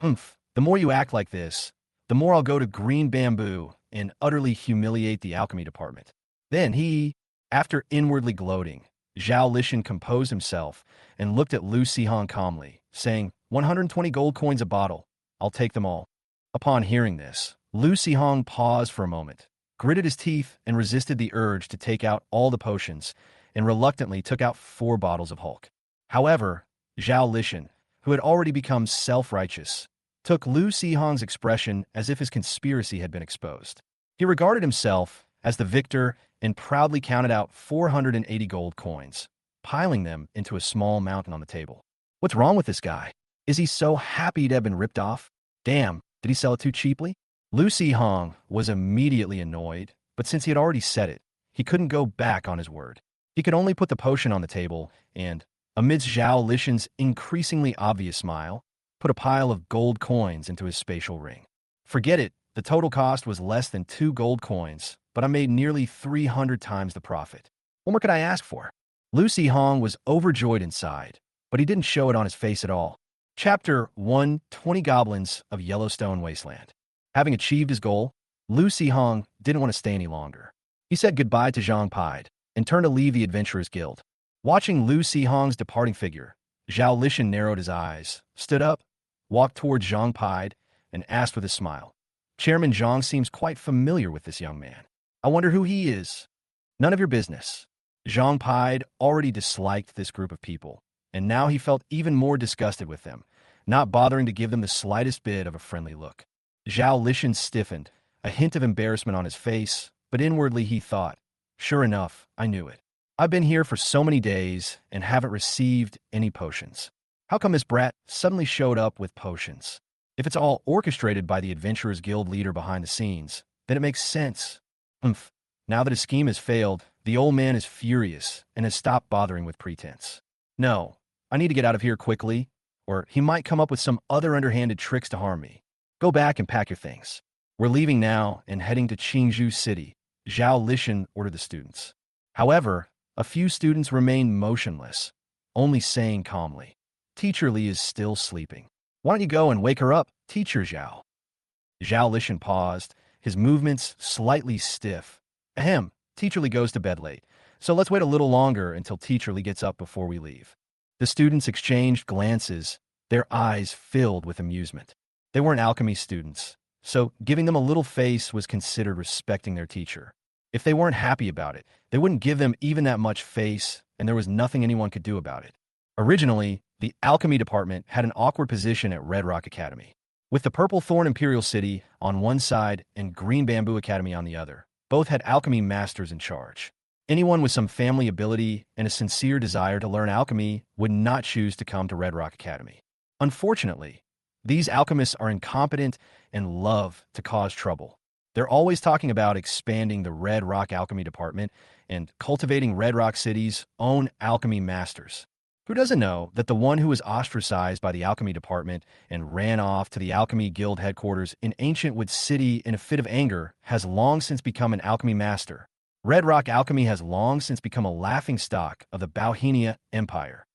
Humph, the more you act like this, the more I'll go to Green Bamboo and utterly humiliate the alchemy department. Then after inwardly gloating, Zhao Lishan composed himself and looked at Lu Sihong calmly, saying, 120 gold coins a bottle. I'll take them all. Upon hearing this, Lu Sihong paused for a moment, gritted his teeth and resisted the urge to take out all the potions, and reluctantly took out 4 bottles of Hulk. However, Zhao Lishan, who had already become self-righteous, took Lu Sihong's expression as if his conspiracy had been exposed. He regarded himself as the victor and proudly counted out 480 gold coins, piling them into a small mountain on the table. What's wrong with this guy? Is he so happy to have been ripped off? Damn, did he sell it too cheaply? Lu Sihong was immediately annoyed, but since he had already said it, he couldn't go back on his word. He could only put the potion on the table and, amidst Zhao Lishan's increasingly obvious smile, put a pile of gold coins into his spatial ring. Forget it, the total cost was less than 2 gold coins, but I made nearly 300 times the profit. What more could I ask for? Lu Sihong was overjoyed inside, but he didn't show it on his face at all. Chapter 1: 20 Goblins of Yellowstone Wasteland. Having achieved his goal, Lu Sihong didn't want to stay any longer. He said goodbye to Zhang Pide and turned to leave the Adventurers Guild. Watching Lu Sihong's departing figure, Zhao Lishan narrowed his eyes, stood up, walked toward Zhang Pide, and asked with a smile, Chairman Zhang seems quite familiar with this young man. I wonder who he is. None of your business. Zhang Pide already disliked this group of people, and now he felt even more disgusted with them, not bothering to give them the slightest bit of a friendly look. Zhao Lishan stiffened, a hint of embarrassment on his face, but inwardly he thought, sure enough, I knew it. I've been here for so many days and haven't received any potions. How come this brat suddenly showed up with potions? If it's all orchestrated by the Adventurers Guild leader behind the scenes, then it makes sense. Umph. Now that his scheme has failed, the old man is furious and has stopped bothering with pretense. No, I need to get out of here quickly, or he might come up with some other underhanded tricks to harm me. Go back and pack your things. We're leaving now and heading to Qingzhou City, Zhao Lishan ordered the students. However, a few students remain motionless, only saying calmly, Teacher Li is still sleeping. Why don't you go and wake her up, Teacher Zhao? Zhao Lishan paused, his movements slightly stiff. Ahem, Teacher Li goes to bed late, so let's wait a little longer until Teacher Li gets up before we leave. The students exchanged glances, their eyes filled with amusement. They weren't alchemy students, so giving them a little face was considered respecting their teacher. If they weren't happy about it, they wouldn't give them even that much face, and there was nothing anyone could do about it. Originally, the alchemy department had an awkward position at Red Rock Academy. With the Purple Thorn Imperial City on one side and Green Bamboo Academy on the other, both had alchemy masters in charge. Anyone with some family ability and a sincere desire to learn alchemy would not choose to come to Red Rock Academy. Unfortunately, these alchemists are incompetent and love to cause trouble. They're always talking about expanding the Red Rock Alchemy Department and cultivating Red Rock City's own alchemy masters. Who doesn't know that the one who was ostracized by the alchemy department and ran off to the alchemy guild headquarters in Ancient Wood City in a fit of anger has long since become an alchemy master? Red Rock Alchemy has long since become a laughingstock of the Bauhinia Empire.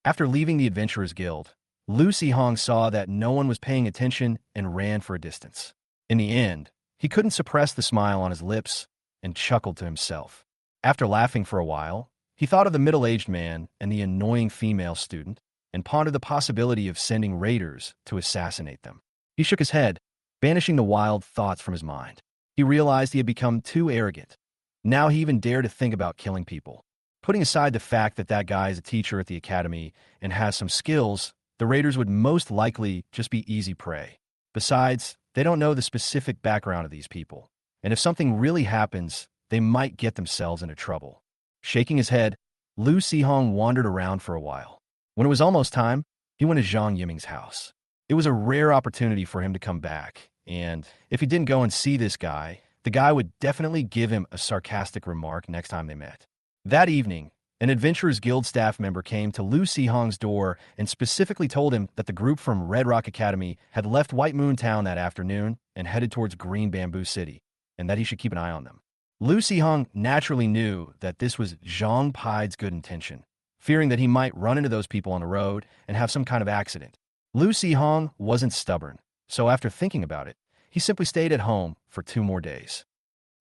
After leaving the Adventurers Guild, Lu Sihong saw that no one was paying attention and ran for a distance. In the end, he couldn't suppress the smile on his lips and chuckled to himself. After laughing for a while, he thought of the middle-aged man and the annoying female student and pondered the possibility of sending raiders to assassinate them. He shook his head, banishing the wild thoughts from his mind. He realized he had become too arrogant. Now he even dared to think about killing people. Putting aside the fact that that guy is a teacher at the academy and has some skills, the raiders would most likely just be easy prey. Besides, they don't know the specific background of these people, and if something really happens, they might get themselves into trouble. Shaking his head, Lu Sihong wandered around for a while. When it was almost time, he went to Zhang Yiming's house. It was a rare opportunity for him to come back, and if he didn't go and see this guy, the guy would definitely give him a sarcastic remark next time they met. That evening, an Adventurers Guild staff member came to Lu Sihong's door and specifically told him that the group from Red Rock Academy had left White Moon Town that afternoon and headed towards Green Bamboo City, and that he should keep an eye on them. Lu Sihong naturally knew that this was Zhang Pai's good intention, fearing that he might run into those people on the road and have some kind of accident. Lu Sihong wasn't stubborn, so after thinking about it, he simply stayed at home for 2 more days.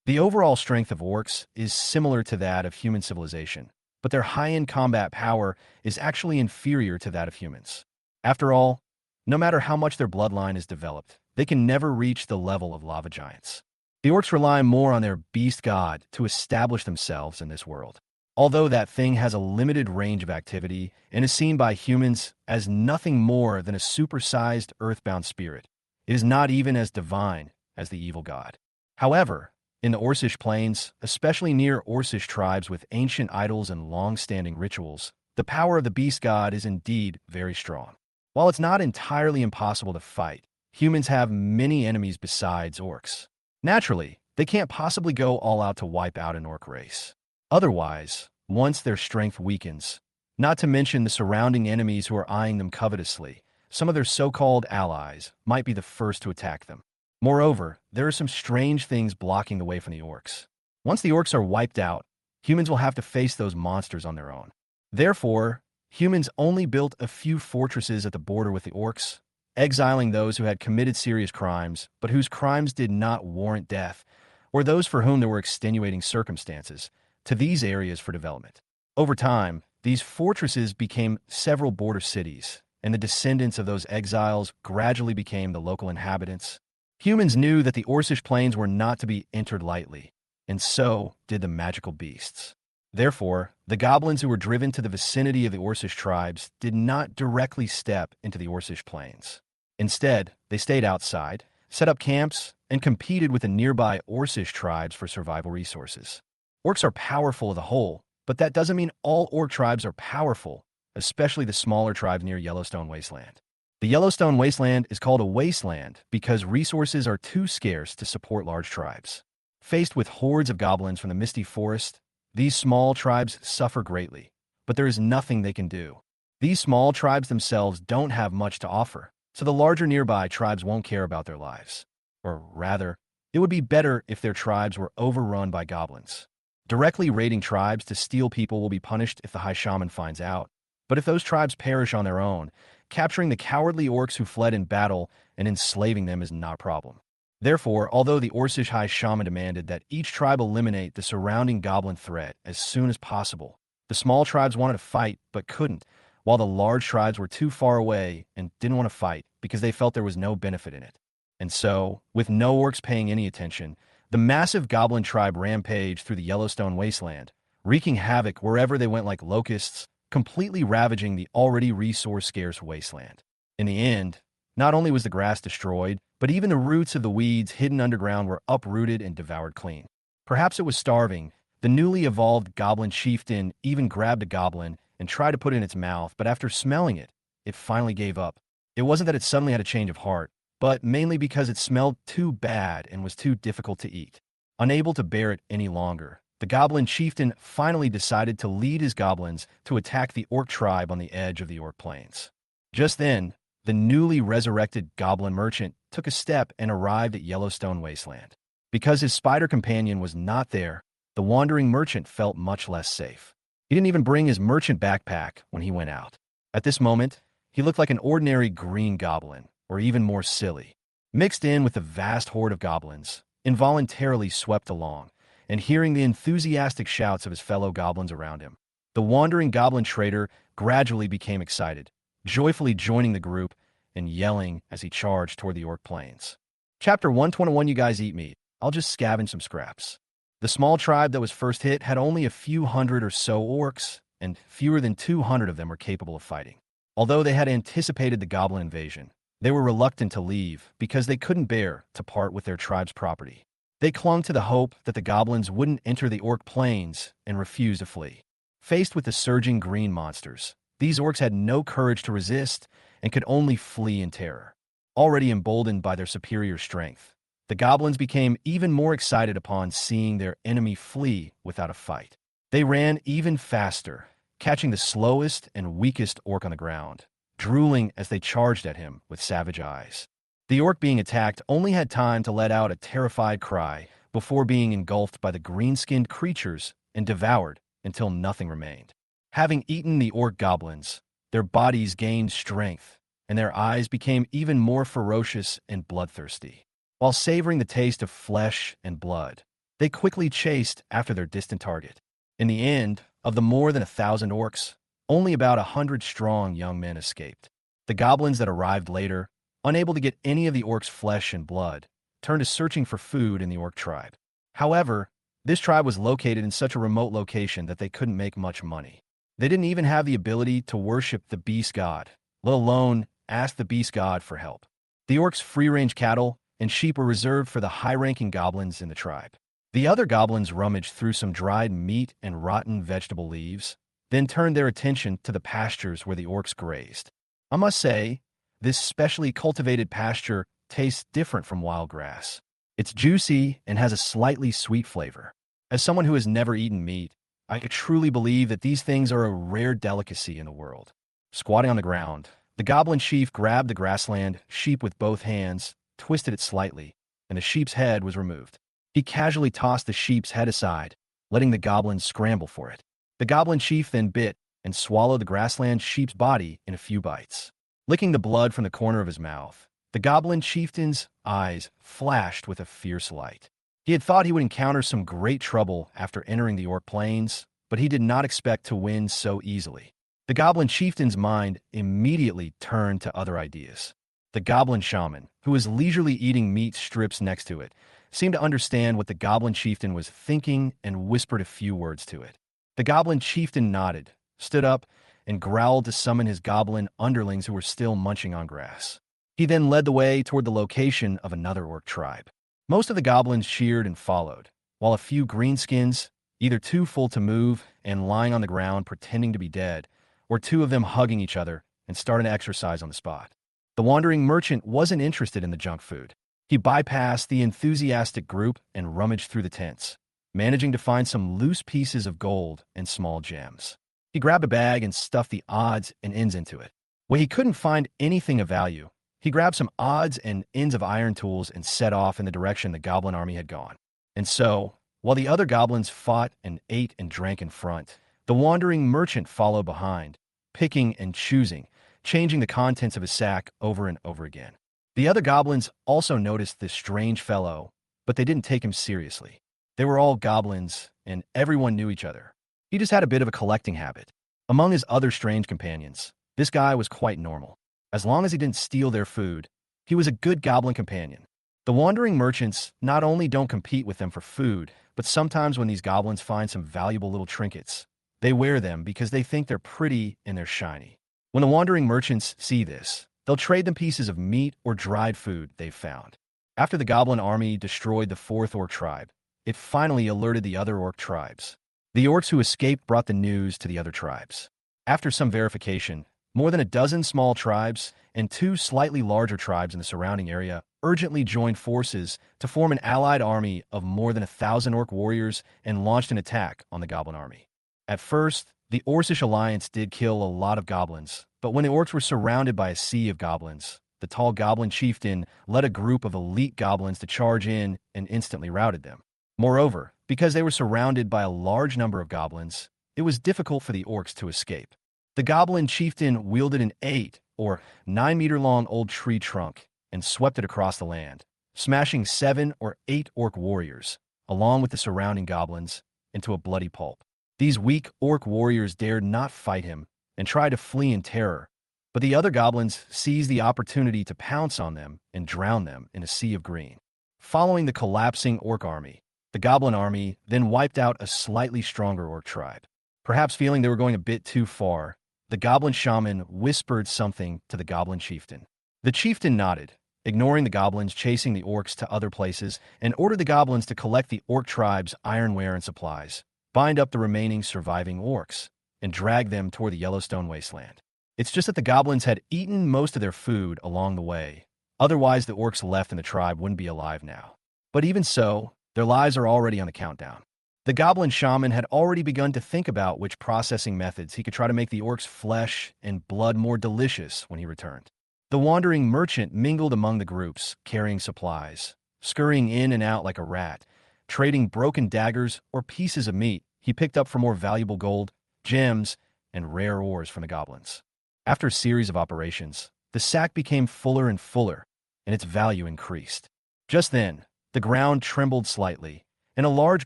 The overall strength of orcs is similar to that of human civilization, but their high-end combat power is actually inferior to that of humans. After all, no matter how much their bloodline is developed, they can never reach the level of lava giants. The orcs rely more on their beast god to establish themselves in this world. Although that thing has a limited range of activity and is seen by humans as nothing more than a supersized earthbound spirit, it is not even as divine as the evil god. However, in the Orcish plains, especially near Orcish tribes with ancient idols and long-standing rituals, the power of the beast god is indeed very strong. While it's not entirely impossible to fight, humans have many enemies besides orcs. Naturally, they can't possibly go all out to wipe out an orc race. Otherwise, once their strength weakens, not to mention the surrounding enemies who are eyeing them covetously, some of their so-called allies might be the first to attack them. Moreover, there are some strange things blocking the way from the orcs. Once the orcs are wiped out, humans will have to face those monsters on their own. Therefore, humans only built a few fortresses at the border with the orcs, exiling those who had committed serious crimes, but whose crimes did not warrant death, or those for whom there were extenuating circumstances, to these areas for development. Over time, these fortresses became several border cities, and the descendants of those exiles gradually became the local inhabitants. Humans knew that the Orcish plains were not to be entered lightly, and so did the magical beasts. Therefore, the goblins who were driven to the vicinity of the Orcish tribes did not directly step into the Orcish plains. Instead, they stayed outside, set up camps, and competed with the nearby Orcish tribes for survival resources. Orcs are powerful as a whole, But that doesn't mean all orc tribes are powerful, especially the smaller tribes near Yellowstone Wasteland. The Yellowstone Wasteland is called a wasteland because resources are too scarce to support large tribes. Faced with hordes of goblins from the misty forest, these small tribes suffer greatly, but there is nothing they can do. These small tribes themselves don't have much to offer, so the larger nearby tribes won't care about their lives. Or rather, it would be better if their tribes were overrun by goblins. Directly raiding tribes to steal people will be punished if the High Shaman finds out, but if those tribes perish on their own, capturing the cowardly orcs who fled in battle and enslaving them is not a problem. Therefore, although the Orcish High Shaman demanded that each tribe eliminate the surrounding goblin threat as soon as possible, the small tribes wanted to fight but couldn't, while the large tribes were too far away and didn't want to fight because they felt there was no benefit in it. And so, with no orcs paying any attention, the massive goblin tribe rampaged through the Yellowstone Wasteland, wreaking havoc wherever they went like locusts, completely ravaging the already resource-scarce wasteland. In the end, not only was the grass destroyed, but even the roots of the weeds hidden underground were uprooted and devoured clean. Perhaps it was starving. The newly evolved goblin chieftain even grabbed a goblin and tried to put it in its mouth, but after smelling it, it finally gave up. It wasn't that it suddenly had a change of heart, but mainly because it smelled too bad and was too difficult to eat. Unable to bear it any longer, the goblin chieftain finally decided to lead his goblins to attack the orc tribe on the edge of the orc plains. Just then, the newly resurrected goblin merchant took a step and arrived at Yellowstone Wasteland. Because his spider companion was not there, the wandering merchant felt much less safe. He didn't even bring his merchant backpack when he went out. At this moment, he looked like an ordinary green goblin, or even more silly. Mixed in with the vast horde of goblins, involuntarily swept along, and hearing the enthusiastic shouts of his fellow goblins around him, the wandering goblin trader gradually became excited, joyfully joining the group and yelling as he charged toward the orc plains. Chapter 121. You guys eat meat. I'll just scavenge some scraps. The small tribe that was first hit had only a few hundred or so orcs, and fewer than 200 of them were capable of fighting. Although they had anticipated the goblin invasion, they were reluctant to leave because they couldn't bear to part with their tribe's property. They clung to the hope that the goblins wouldn't enter the orc plains and refused to flee. Faced with the surging green monsters, these orcs had no courage to resist and could only flee in terror. Already emboldened by their superior strength, the goblins became even more excited upon seeing their enemy flee without a fight. They ran even faster, catching the slowest and weakest orc on the ground, drooling as they charged at him with savage eyes. The orc being attacked only had time to let out a terrified cry before being engulfed by the green-skinned creatures and devoured until nothing remained. Having eaten the orc goblins, their bodies gained strength, and their eyes became even more ferocious and bloodthirsty. While savoring the taste of flesh and blood, they quickly chased after their distant target. In the end, of the more than 1,000 orcs, only about 100 strong young men escaped. The goblins that arrived later, unable to get any of the orcs' flesh and blood, turned to searching for food in the orc tribe. However, this tribe was located in such a remote location that they couldn't make much money. They didn't even have the ability to worship the beast god, let alone ask the beast god for help. The orcs' free-range cattle and sheep were reserved for the high-ranking goblins in the tribe. The other goblins rummaged through some dried meat and rotten vegetable leaves, then turned their attention to the pastures where the orcs grazed. I must say, this specially cultivated pasture tastes different from wild grass. It's juicy and has a slightly sweet flavor. As someone who has never eaten meat, I truly believe that these things are a rare delicacy in the world. Squatting on the ground, the goblin chief grabbed the grassland sheep with both hands, twisted it slightly, and the sheep's head was removed. He casually tossed the sheep's head aside, letting the goblins scramble for it. The goblin chief then bit and swallowed the grassland sheep's body in a few bites. Licking the blood from the corner of his mouth, the goblin chieftain's eyes flashed with a fierce light. He had thought he would encounter some great trouble after entering the orc plains, but he did not expect to win so easily. The goblin chieftain's mind immediately turned to other ideas. The goblin shaman, who was leisurely eating meat strips next to it, seemed to understand what the goblin chieftain was thinking and whispered a few words to it. The goblin chieftain nodded, stood up, and growled to summon his goblin underlings who were still munching on grass. He then led the way toward the location of another orc tribe. Most of the goblins cheered and followed, while a few greenskins, either too full to move and lying on the ground pretending to be dead, or two of them hugging each other and starting to exercise on the spot. The wandering merchant wasn't interested in the junk food. He bypassed the enthusiastic group and rummaged through the tents, managing to find some loose pieces of gold and small gems. He grabbed a bag and stuffed the odds and ends into it. When he couldn't find anything of value, he grabbed some odds and ends of iron tools and set off in the direction the goblin army had gone. And so, while the other goblins fought and ate and drank in front, the wandering merchant followed behind, picking and choosing, changing the contents of his sack over and over again. The other goblins also noticed this strange fellow, but they didn't take him seriously. They were all goblins, and everyone knew each other. He just had a bit of a collecting habit. Among his other strange companions, this guy was quite normal. As long as he didn't steal their food, he was a good goblin companion. The wandering merchants not only don't compete with them for food, but sometimes when these goblins find some valuable little trinkets, they wear them because they think they're pretty and they're shiny. When the wandering merchants see this, they'll trade them pieces of meat or dried food they've found. After the goblin army destroyed the fourth orc tribe, it finally alerted the other orc tribes. The orcs who escaped brought the news to the other tribes. After some verification, more than a dozen small tribes and two slightly larger tribes in the surrounding area urgently joined forces to form an allied army of more than 1,000 orc warriors and launched an attack on the goblin army. At first, the Orcish alliance did kill a lot of goblins, but when the orcs were surrounded by a sea of goblins, the tall goblin chieftain led a group of elite goblins to charge in and instantly routed them. Moreover, because they were surrounded by a large number of goblins, it was difficult for the orcs to escape. The goblin chieftain wielded an 8 or 9-meter-long old tree trunk and swept it across the land, smashing 7 or 8 orc warriors, along with the surrounding goblins, into a bloody pulp. These weak orc warriors dared not fight him and tried to flee in terror, but the other goblins seized the opportunity to pounce on them and drown them in a sea of green. Following the collapsing orc army, the goblin army then wiped out a slightly stronger orc tribe. Perhaps feeling they were going a bit too far, the goblin shaman whispered something to the goblin chieftain. The chieftain nodded, ignoring the goblins chasing the orcs to other places, and ordered the goblins to collect the orc tribe's ironware and supplies, bind up the remaining surviving orcs, and drag them toward the Yellowstone wasteland. It's just that the goblins had eaten most of their food along the way. Otherwise, the orcs left in the tribe wouldn't be alive now. But even so, their lives are already on the countdown. The goblin shaman had already begun to think about which processing methods he could try to make the orcs' flesh and blood more delicious when he returned. The wandering merchant mingled among the groups, carrying supplies, scurrying in and out like a rat, trading broken daggers or pieces of meat he picked up for more valuable gold, gems, and rare ores from the goblins. After a series of operations, the sack became fuller and fuller, and its value increased. Just then, the ground trembled slightly, and a large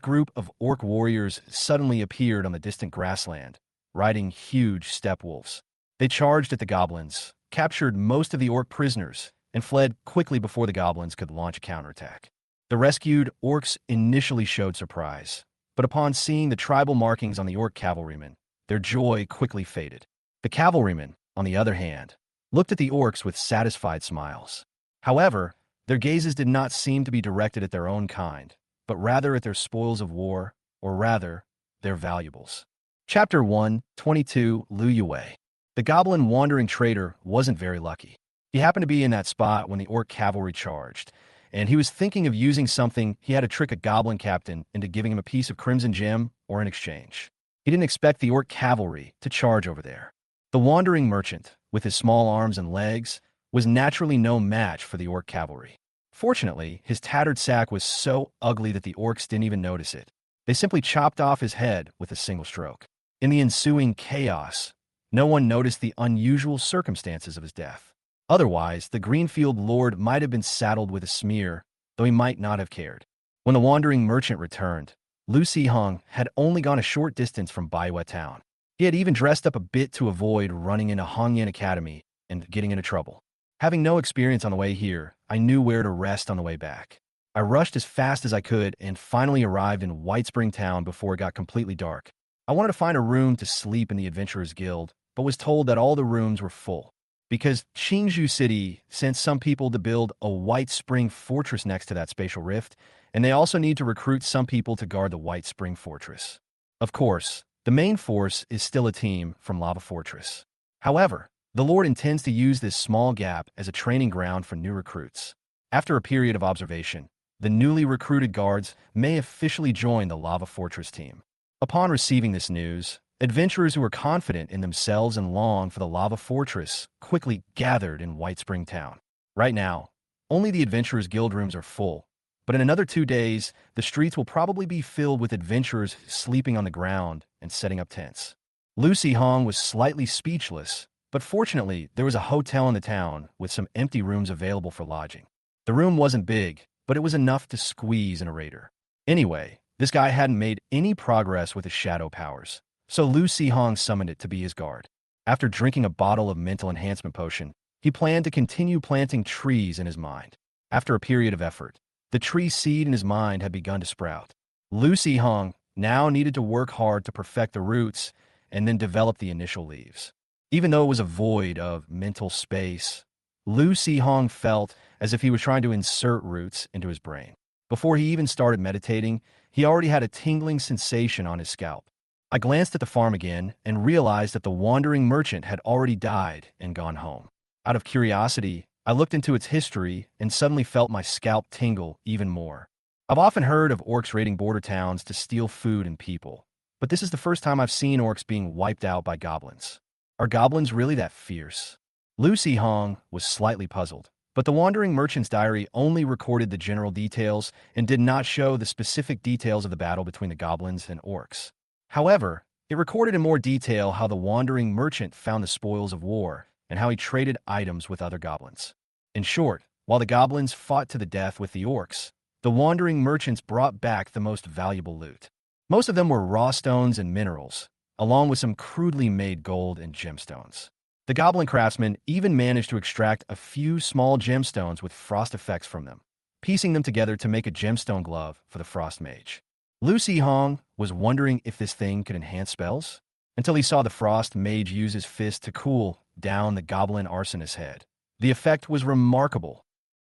group of orc warriors suddenly appeared on the distant grassland, riding huge steppe wolves. They charged at the goblins, captured most of the orc prisoners, and fled quickly before the goblins could launch a counterattack. The rescued orcs initially showed surprise, but upon seeing the tribal markings on the orc cavalrymen, their joy quickly faded. The cavalrymen, on the other hand, looked at the orcs with satisfied smiles. However, their gazes did not seem to be directed at their own kind, but rather at their spoils of war, or rather, their valuables. Chapter 1:22 Lu Yue. The goblin wandering trader wasn't very lucky. He happened to be in that spot when the orc cavalry charged, and he was thinking of using something he had to trick a goblin captain into giving him a piece of crimson gem or in exchange. He didn't expect the orc cavalry to charge over there. The wandering merchant, with his small arms and legs, was naturally no match for the orc cavalry. Fortunately, his tattered sack was so ugly that the orcs didn't even notice it. They simply chopped off his head with a single stroke. In the ensuing chaos, no one noticed the unusual circumstances of his death. Otherwise, the Greenfield Lord might have been saddled with a smear, though he might not have cared. When the wandering merchant returned, Lu Sihong had only gone a short distance from Baiwa town. He had even dressed up a bit to avoid running into Hongyan Academy and getting into trouble. Having no experience on the way here, I knew where to rest on the way back. I rushed as fast as I could and finally arrived in White Spring Town before it got completely dark. I wanted to find a room to sleep in the Adventurers Guild, but was told that all the rooms were full. Because Qingzhou City sent some people to build a White Spring fortress next to that spatial rift, and they also need to recruit some people to guard the White Spring Fortress. Of course, the main force is still a team from Lava Fortress. However, the Lord intends to use this small gap as a training ground for new recruits. After a period of observation, the newly recruited guards may officially join the Lava Fortress team. Upon receiving this news, adventurers who were confident in themselves and longed for the Lava Fortress quickly gathered in White Spring Town. Right now, only the Adventurers Guild rooms are full, but in another 2 days, the streets will probably be filled with adventurers sleeping on the ground and setting up tents. Lucy Hong was slightly speechless, but fortunately, there was a hotel in the town with some empty rooms available for lodging. The room wasn't big, but it was enough to squeeze in a raider. Anyway, this guy hadn't made any progress with his shadow powers, so Lucy Hong summoned it to be his guard. After drinking a bottle of mental enhancement potion, he planned to continue planting trees in his mind. After a period of effort, the tree seed in his mind had begun to sprout. Lucy Hong now needed to work hard to perfect the roots and then develop the initial leaves. Even though it was a void of mental space, Lucy Hong felt as if he was trying to insert roots into his brain. Before he even started meditating, he already had a tingling sensation on his scalp. I glanced at the farm again and realized that the wandering merchant had already died and gone home. Out of curiosity, I looked into its history and suddenly felt my scalp tingle even more. I've often heard of orcs raiding border towns to steal food and people, but this is the first time I've seen orcs being wiped out by goblins. Are goblins really that fierce? Lucy Hong was slightly puzzled, but the wandering merchant's diary only recorded the general details and did not show the specific details of the battle between the goblins and orcs. However, it recorded in more detail how the wandering merchant found the spoils of war and how he traded items with other goblins. In short, while the goblins fought to the death with the orcs, the wandering merchants brought back the most valuable loot. Most of them were raw stones and minerals, along with some crudely made gold and gemstones. The goblin craftsman even managed to extract a few small gemstones with frost effects from them, piecing them together to make a gemstone glove for the frost mage. Lucy Hong was wondering if this thing could enhance spells, until he saw the frost mage use his fist to cool down the goblin arsonist's head. The effect was remarkable.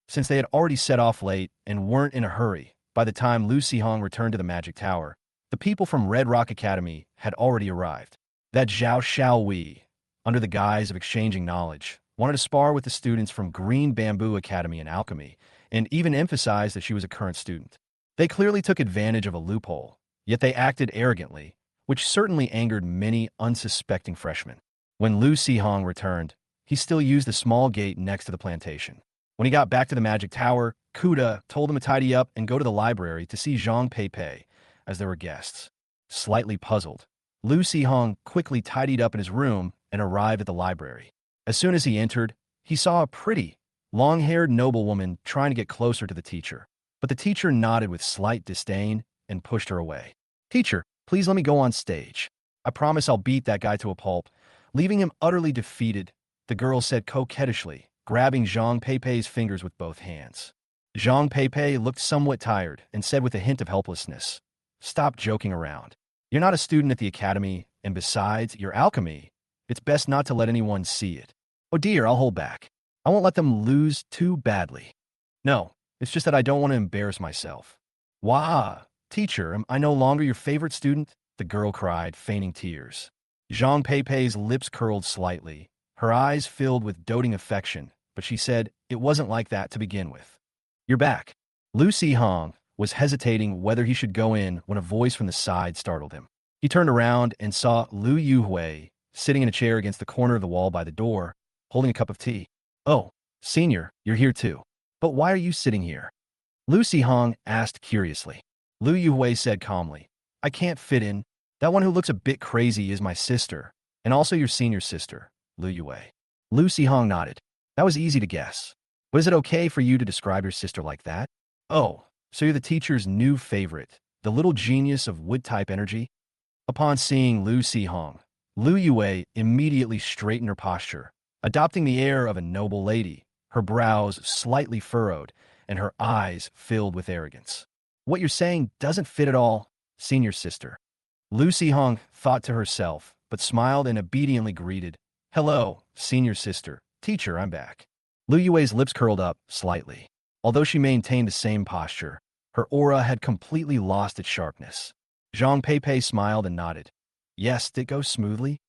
Since they had already set off late and weren't in a hurry, by the time Lucy Hong returned to the Magic Tower, the people from Red Rock Academy had already arrived. That Zhao Xiaowei, under the guise of exchanging knowledge, wanted to spar with the students from Green Bamboo Academy in Alchemy, and even emphasized that she was a current student. They clearly took advantage of a loophole, yet they acted arrogantly, which certainly angered many unsuspecting freshmen. When Lucy Hong returned, he still used the small gate next to the plantation. When he got back to the Magic Tower, Kuda told him to tidy up and go to the library to see Zhang Pei, as there were guests. Slightly puzzled, Lucy Hong quickly tidied up in his room and arrived at the library. As soon as he entered, he saw a pretty, long-haired noblewoman trying to get closer to the teacher. But the teacher nodded with slight disdain and pushed her away. "Teacher, please let me go on stage. I promise I'll beat that guy to a pulp." Leaving him utterly defeated, the girl said coquettishly, grabbing Zhang Pei's fingers with both hands. Zhang Pei looked somewhat tired and said with a hint of helplessness, "Stop joking around. You're not a student at the academy, and besides, your alchemy. It's best not to let anyone see it." "Oh dear, I'll hold back. I won't let them lose too badly." "No, it's just that I don't want to embarrass myself." "Wah, teacher, am I no longer your favorite student?" the girl cried, feigning tears. Zhang Pei's lips curled slightly, her eyes filled with doting affection, but she said it wasn't like that to begin with. "You're back." Lucy Hong was hesitating whether he should go in when a voice from the side startled him. He turned around and saw Lu Yuhui sitting in a chair against the corner of the wall by the door, holding a cup of tea. "Oh, senior, you're here too. But why are you sitting here?" Lucy Hong asked curiously. Lu Yuhui said calmly, "I can't fit in. That one who looks a bit crazy is my sister, and also your senior sister, Lu Yuhui." Lucy Hong nodded. "That was easy to guess. But is it okay for you to describe your sister like that?" "Oh, so you're the teacher's new favorite, the little genius of wood-type energy?" Upon seeing Lucy Hong, Lu Yuhui immediately straightened her posture, adopting the air of a noble lady, her brows slightly furrowed, and her eyes filled with arrogance. "What you're saying doesn't fit at all, senior sister." Lucy Hong thought to herself, but smiled and obediently greeted, "Hello, senior sister. Teacher, I'm back." Lu Yui's lips curled up slightly. Although she maintained the same posture, Her aura had completely lost its sharpness. Zhang Peipei smiled and nodded. Yes, did it go smoothly?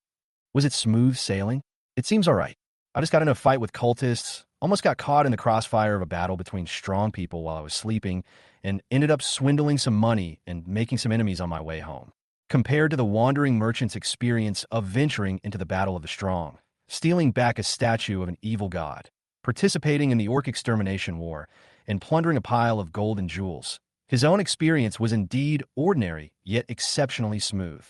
Was it smooth sailing? It seems all right. I just got in a fight with cultists, almost got caught in the crossfire of a battle between strong people while I was sleeping, and ended up swindling some money and making some enemies on my way home. Compared to the wandering merchant's experience of venturing into the battle of the strong, stealing back a statue of an evil god, participating in the orc extermination war, and plundering a pile of gold and jewels, his own experience was indeed ordinary, yet exceptionally smooth.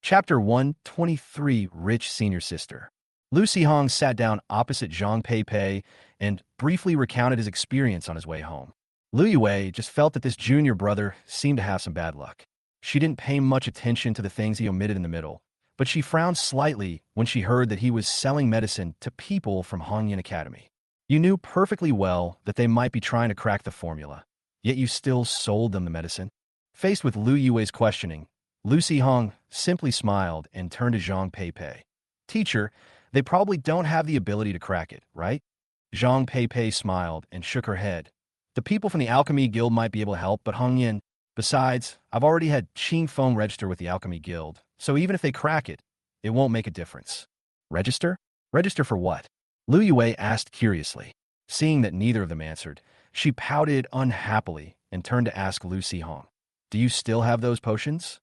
Chapter 123: Rich Senior Sister. Lu Sihong sat down opposite Zhang Peipei and briefly recounted his experience on his way home. Lu Yue just felt that this junior brother seemed to have some bad luck. She didn't pay much attention to the things he omitted in the middle, but she frowned slightly when she heard that he was selling medicine to people from Hongyan Academy. You knew perfectly well that they might be trying to crack the formula, yet you still sold them the medicine. Faced with Lu Yue's questioning, Lu Sihong simply smiled and turned to Zhang Peipei. Teacher, they probably don't have the ability to crack it, right? Zhang Peipei smiled and shook her head. The people from the Alchemy Guild might be able to help, but Hongyan, besides, I've already had Qing Feng register with the Alchemy Guild, so even if they crack it, it won't make a difference. Register? Register for what? Lu Yue asked curiously. Seeing that neither of them answered, she pouted unhappily and turned to ask Lu Sihong, do you still have those potions?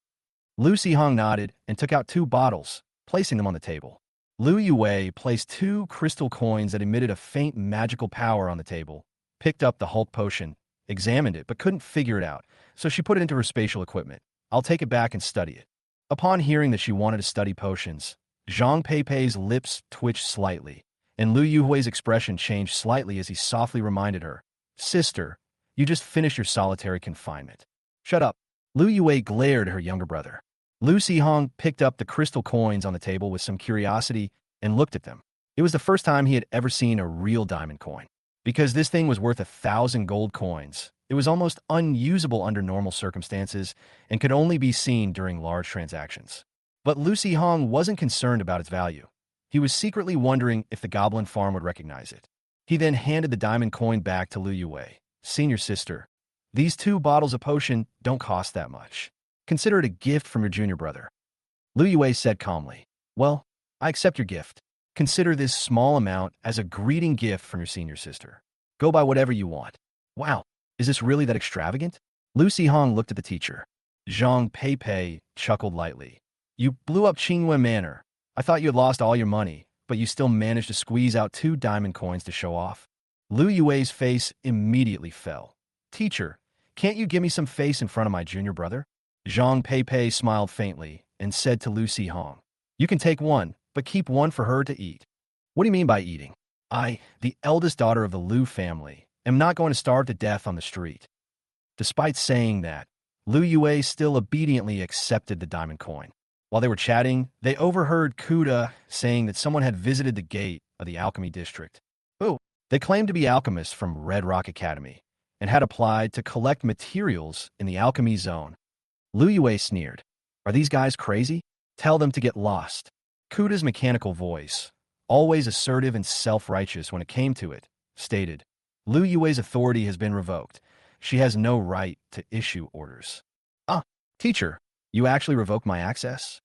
Lu Sihong nodded and took out 2 bottles, placing them on the table. Lu Yue placed 2 crystal coins that emitted a faint magical power on the table, picked up the Hulk potion, examined it but couldn't figure it out, so she put it into her spatial equipment. I'll take it back and study it. Upon hearing that she wanted to study potions, Zhang Peipei's lips twitched slightly, and Lu Yue's expression changed slightly as he softly reminded her, Sister, you just finished your solitary confinement. Shut up. Lu Yue glared at her younger brother. Lu Sihong picked up the crystal coins on the table with some curiosity and looked at them. It was the first time he had ever seen a real diamond coin. Because this thing was worth 1,000 gold coins, it was almost unusable under normal circumstances and could only be seen during large transactions. But Lu Sihong wasn't concerned about its value. He was secretly wondering if the Goblin farm would recognize it. He then handed the diamond coin back to Lu Yue. Senior sister, these 2 bottles of potion don't cost that much. Consider it a gift from your junior brother. Lu Yue said calmly. Well, I accept your gift. Consider this small amount as a greeting gift from your senior sister. Go buy whatever you want. Wow, is this really that extravagant? Lu Sihong looked at the teacher. Zhang Peipei chuckled lightly. You blew up Qingyuan Manor. I thought you had lost all your money, but you still managed to squeeze out 2 diamond coins to show off. Lu Yue's face immediately fell. Teacher, can't you give me some face in front of my junior brother? Zhang Peipei smiled faintly and said to Lu Sihong, you can take 1, but keep 1 for her to eat. What do you mean by eating? I, the eldest daughter of the Lu family, am not going to starve to death on the street. Despite saying that, Lu Yue still obediently accepted the diamond coin. While they were chatting, they overheard Kuda saying that someone had visited the gate of the Alchemy District. Oh, they claimed to be alchemists from Red Rock Academy and had applied to collect materials in the Alchemy Zone. Lu Yue sneered. Are these guys crazy? Tell them to get lost. Kuda's mechanical voice, always assertive and self-righteous when it came to it, stated, Lu Yue's authority has been revoked. She has no right to issue orders. Ah, teacher, you actually revoked my access?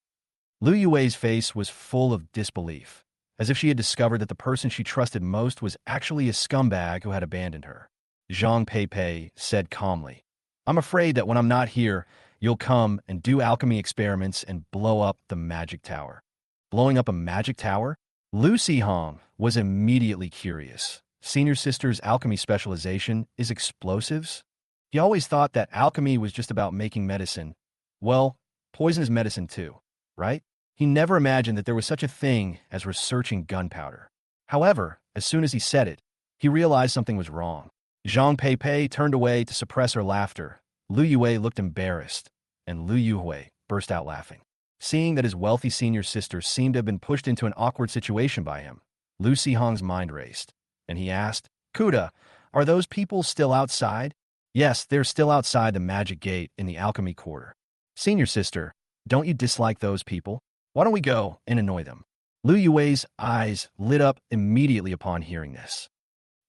Lu Yue's face was full of disbelief, as if she had discovered that the person she trusted most was actually a scumbag who had abandoned her. Zhang Peipei said calmly, I'm afraid that when I'm not here, you'll come and do alchemy experiments and blow up the magic tower. Blowing up a magic tower? Lu Sihong was immediately curious. Senior sister's alchemy specialization is explosives? He always thought that alchemy was just about making medicine. Well, poison is medicine too, right? He never imagined that there was such a thing as researching gunpowder. However, as soon as he said it, he realized something was wrong. Zhang Peipei turned away to suppress her laughter. Lu Yue looked embarrassed, and Lu Yue burst out laughing. Seeing that his wealthy senior sister seemed to have been pushed into an awkward situation by him, Lu Sihong's mind raced, and he asked, Kuda, are those people still outside? Yes, they're still outside the magic gate in the alchemy quarter. Senior sister, don't you dislike those people? Why don't we go and annoy them? Lu Yue's eyes lit up immediately upon hearing this.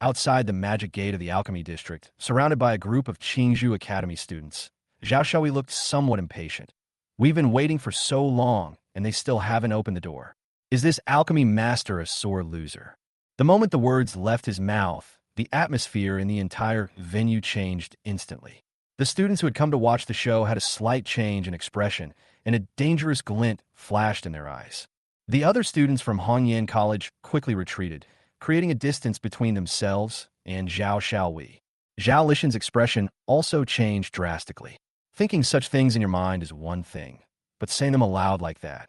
Outside the magic gate of the alchemy district, surrounded by a group of Qingzhou Academy students, Zhao Xiaoyi looked somewhat impatient. We've been waiting for so long, and they still haven't opened the door. Is this alchemy master a sore loser? The moment the words left his mouth, the atmosphere in the entire venue changed instantly. The students who had come to watch the show had a slight change in expression, and a dangerous glint flashed in their eyes. The other students from Hongyan College quickly retreated, creating a distance between themselves and Zhao Xiaoyi. Zhao Lishan's expression also changed drastically. Thinking such things in your mind is one thing, but saying them aloud like that,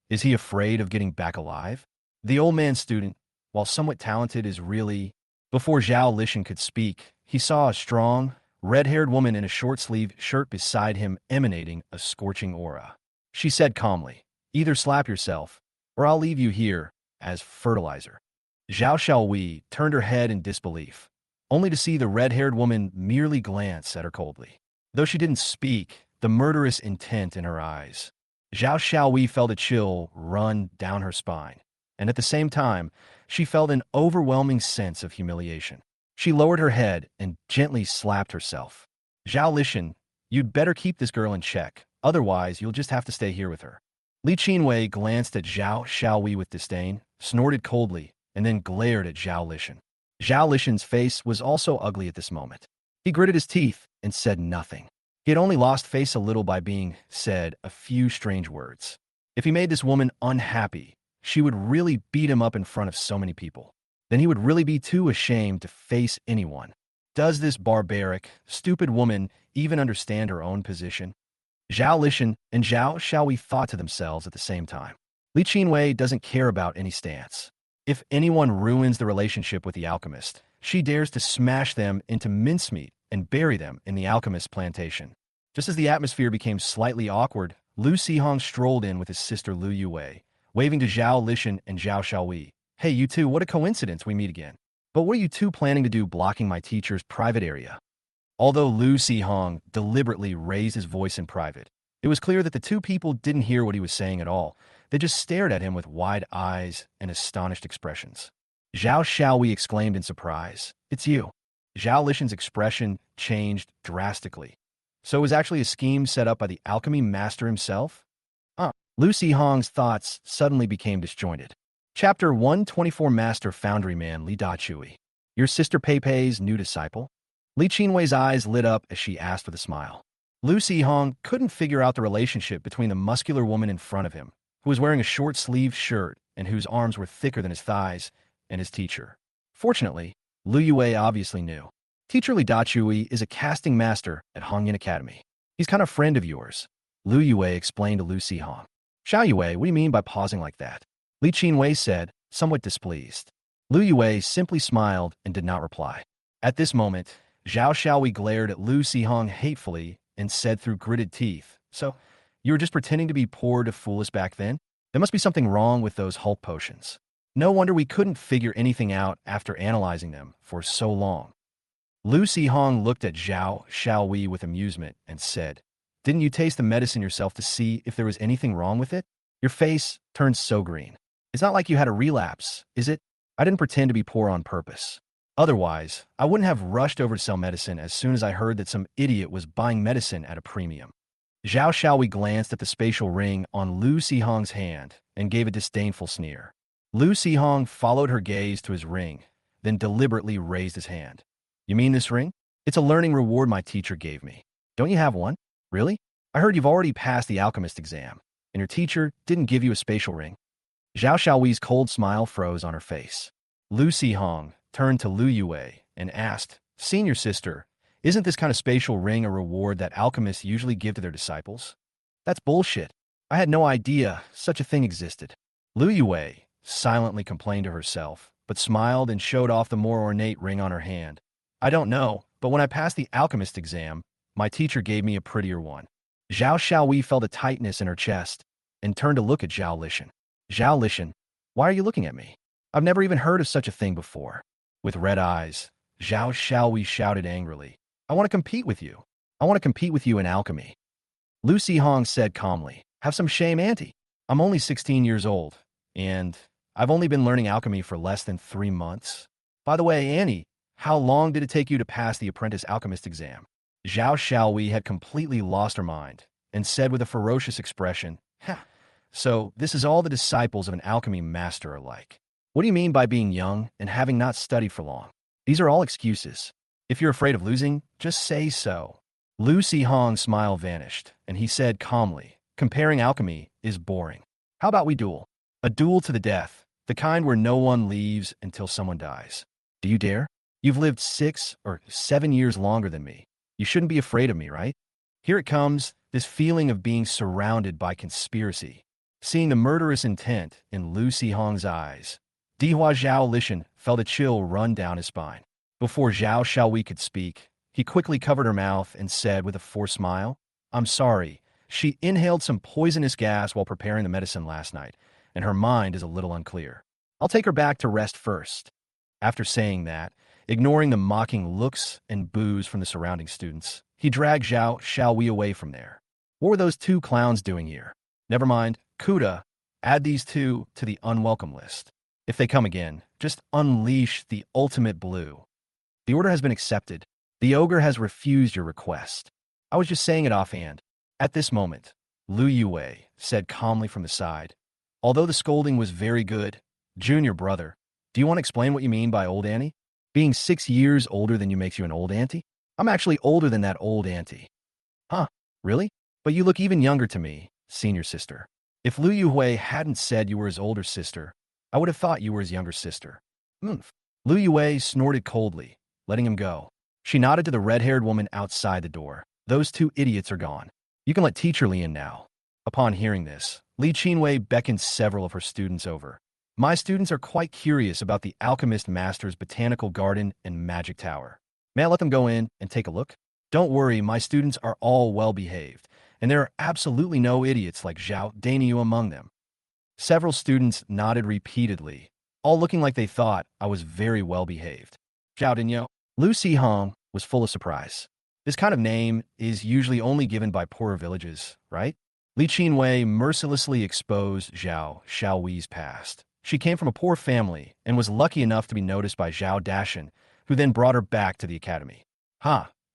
is he afraid of getting back alive? The old man student, while somewhat talented, is really... Before Zhao Lishan could speak, he saw a strong, red-haired woman in a short-sleeved shirt beside him emanating a scorching aura. She said calmly, "Either slap yourself, or I'll leave you here as fertilizer." Zhao Xiaoyi turned her head in disbelief, only to see the red-haired woman merely glance at her coldly. Though she didn't speak, the murderous intent in her eyes. Zhao Xiaoyi felt a chill run down her spine, and at the same time, she felt an overwhelming sense of humiliation. She lowered her head and gently slapped herself. "Zhao Lishan, you'd better keep this girl in check, otherwise you'll just have to stay here with her." Li Qinwei glanced at Zhao Xiaoyi with disdain, snorted coldly, and then glared at Zhao Lishan. Zhao Lishan's face was also ugly at this moment. He gritted his teeth and said nothing. He had only lost face a little by being said a few strange words. If he made this woman unhappy, she would really beat him up in front of so many people. Then he would really be too ashamed to face anyone. Does this barbaric, stupid woman even understand her own position? Zhao Lishan and Zhao Xiaoyi thought to themselves at the same time. Li Qinwei doesn't care about any stance. If anyone ruins the relationship with the alchemist, she dares to smash them into mincemeat and bury them in the alchemist's plantation. Just as the atmosphere became slightly awkward, Lu Sihong strolled in with his sister Lu Yue, waving to Zhao Lishan and Zhao Xiaoyi. "Hey, you two, what a coincidence we meet again. But what are you two planning to do blocking my teacher's private area?" Although Lu Sihong deliberately raised his voice in private, it was clear that the two people didn't hear what he was saying at all. They just stared at him with wide eyes and astonished expressions. Zhao Xiaoyi exclaimed in surprise, "It's you." Zhao Lishan's expression changed drastically. So it was actually a scheme set up by the alchemy master himself? Lu Sihong's thoughts suddenly became disjointed. Chapter 124 Master Foundry Man Li Dachui. Your sister Pei-Pei's new disciple? Li Qinwei's eyes lit up as she asked with a smile. Lu Sihong couldn't figure out the relationship between the muscular woman in front of him, who was wearing a short-sleeved shirt and whose arms were thicker than his thighs, and his teacher. Fortunately, Lu Yue obviously knew. Teacher Li Dachui is a casting master at Hongyan Academy. He's kind of a friend of yours, Lu Yue explained to Lu Sihong. Xiao Yue, what do you mean by pausing like that? Li Qinwei said, somewhat displeased. Lu Yue simply smiled and did not reply. At this moment, Zhao Xiaoyi glared at Lu Sihong hatefully and said through gritted teeth, "So, you were just pretending to be poor to fool us back then? There must be something wrong with those Hulk potions. No wonder we couldn't figure anything out after analyzing them for so long." Lu Sihong looked at Zhao Xiaoyi with amusement and said, "Didn't you taste the medicine yourself to see if there was anything wrong with it? Your face turned so green. It's not like you had a relapse, is it? I didn't pretend to be poor on purpose. Otherwise, I wouldn't have rushed over to sell medicine as soon as I heard that some idiot was buying medicine at a premium." Zhao Xiaoyi glanced at the spatial ring on Lu Sihong's hand and gave a disdainful sneer. Lu Sihong followed her gaze to his ring, then deliberately raised his hand. "You mean this ring? It's a learning reward my teacher gave me. Don't you have one? Really? I heard you've already passed the alchemist exam, and your teacher didn't give you a spatial ring." Zhao Xiaoyi's cold smile froze on her face. Lu Sihong turned to Lu Yue and asked, "Senior sister, isn't this kind of spatial ring a reward that alchemists usually give to their disciples?" "That's bullshit. I had no idea such a thing existed." Lu Yue silently complained to herself, but smiled and showed off the more ornate ring on her hand. "I don't know, but when I passed the alchemist exam, my teacher gave me a prettier one." Zhao Xiaoyi felt a tightness in her chest and turned to look at Zhao Lishan. "Zhao Lishan, why are you looking at me? I've never even heard of such a thing before." With red eyes, Zhao Xiaoyi shouted angrily, "I want to compete with you. I want to compete with you in alchemy." Lu Sihong said calmly, "Have some shame, auntie. I'm only 16 years old, and I've only been learning alchemy for less than 3 months. By the way, Annie, How long did it take you to pass the apprentice alchemist exam? Zhao Xiaowei had completely lost her mind and said with a ferocious expression, "Ha, so this is all the disciples of an alchemy master are like. What do you mean by being young and having not studied for long? These are all excuses. If you're afraid of losing, just say so." Lu Sihong's smile vanished, and he said calmly, "Comparing alchemy is boring. How about we duel? A duel to the death, the kind where no one leaves until someone dies. Do you dare? You've lived 6 or 7 years longer than me. You shouldn't be afraid of me, right?" Here it comes, this feeling of being surrounded by conspiracy. Seeing the murderous intent in Lu Sihong's eyes, Dihua Zhao Lishan felt a chill run down his spine. Before Zhao Xiaowei could speak, he quickly covered her mouth and said with a forced smile, "I'm sorry. She inhaled some poisonous gas while preparing the medicine last night, and her mind is a little unclear. I'll take her back to rest first." After saying that, ignoring the mocking looks and boos from the surrounding students, he dragged Zhao Xiaowei away from there. What were those two clowns doing here? Never mind, Kuda, add these two to the unwelcome list. If they come again, just unleash the ultimate blue. The order has been accepted. The ogre has refused your request. I was just saying it offhand. At this moment, Lu Yue said calmly from the side, "Although the scolding was very good, junior brother, do you want to explain what you mean by old auntie? Being 6 years older than you makes you an old auntie? I'm actually older than that old auntie." "Huh, really? But you look even younger to me, senior sister. If Lu Yue hadn't said you were his older sister, I would have thought you were his younger sister." "Oomph." Lu Yue snorted coldly, letting him go. She nodded to the red-haired woman outside the door. "Those two idiots are gone. You can let Teacher Li in now." Upon hearing this, Li Qinwei beckoned several of her students over. "My students are quite curious about the Alchemist Master's botanical garden and magic tower. May I let them go in and take a look? Don't worry, my students are all well-behaved, and there are absolutely no idiots like Zhao Dainiu among them." Several students nodded repeatedly, all looking like they thought I was very well-behaved. Zhao Dainiu. Lu Sihong was full of surprise. This kind of name is usually only given by poorer villages, right? Li Qinwei mercilessly exposed Zhao Xiaowei's past. She came from a poor family and was lucky enough to be noticed by Zhao Dashan, who then brought her back to the academy.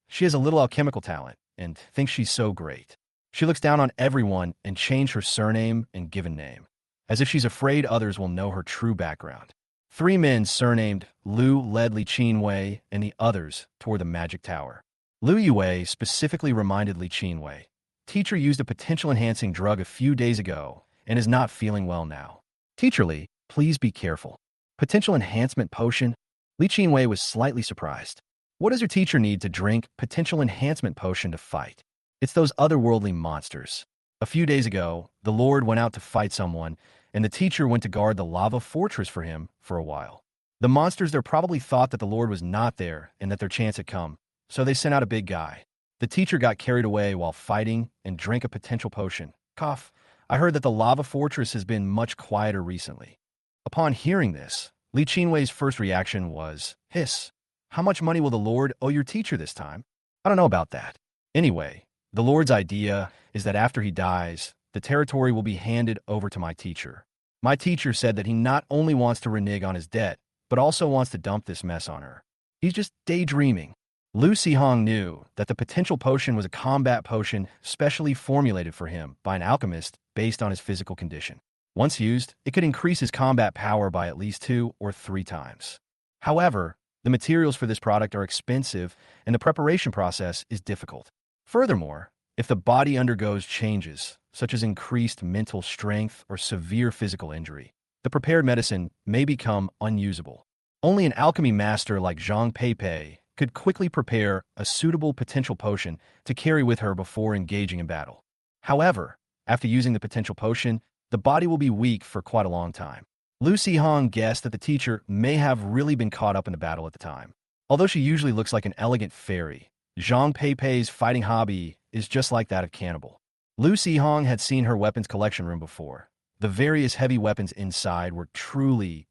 She has a little alchemical talent and thinks she's so great. She looks down on everyone and changed her surname and given name, as if she's afraid others will know her true background. 3 men surnamed Lu led Li Qinwei and the others toward the magic tower. Lu Yue specifically reminded Li Qinwei, "Teacher used a potential-enhancing drug a few days ago and is not feeling well now. Teacher Li, please be careful." Potential enhancement potion? Li Qinwei was slightly surprised. What does her teacher need to drink potential enhancement potion to fight? It's those otherworldly monsters. A few days ago, the Lord went out to fight someone, and the teacher went to guard the lava fortress for him for a while. The monsters there probably thought that the Lord was not there and that their chance had come, so they sent out a big guy. The teacher got carried away while fighting and drank a potential potion. Cough. I heard that the lava fortress has been much quieter recently. Upon hearing this, Li Qinwei's first reaction was, "Hiss. How much money will the Lord owe your teacher this time? I don't know about that. Anyway, the Lord's idea is that after he dies, the territory will be handed over to my teacher. My teacher said that he not only wants to renege on his debt, but also wants to dump this mess on her. He's just daydreaming." Lu Sihong knew that the potential potion was a combat potion specially formulated for him by an alchemist based on his physical condition. Once used, it could increase his combat power by at least 2 or 3 times. However, the materials for this product are expensive and the preparation process is difficult. Furthermore, if the body undergoes changes, such as increased mental strength or severe physical injury, the prepared medicine may become unusable. Only an alchemy master like Zhang Peipei could quickly prepare a suitable potential potion to carry with her before engaging in battle. However, after using the potential potion, the body will be weak for quite a long time. Lu Sihong guessed that the teacher may have really been caught up in the battle at the time. Although she usually looks like an elegant fairy, Zhang Peipei's fighting hobby is just like that of cannibal. Lu Sihong had seen her weapons collection room before. The various heavy weapons inside were truly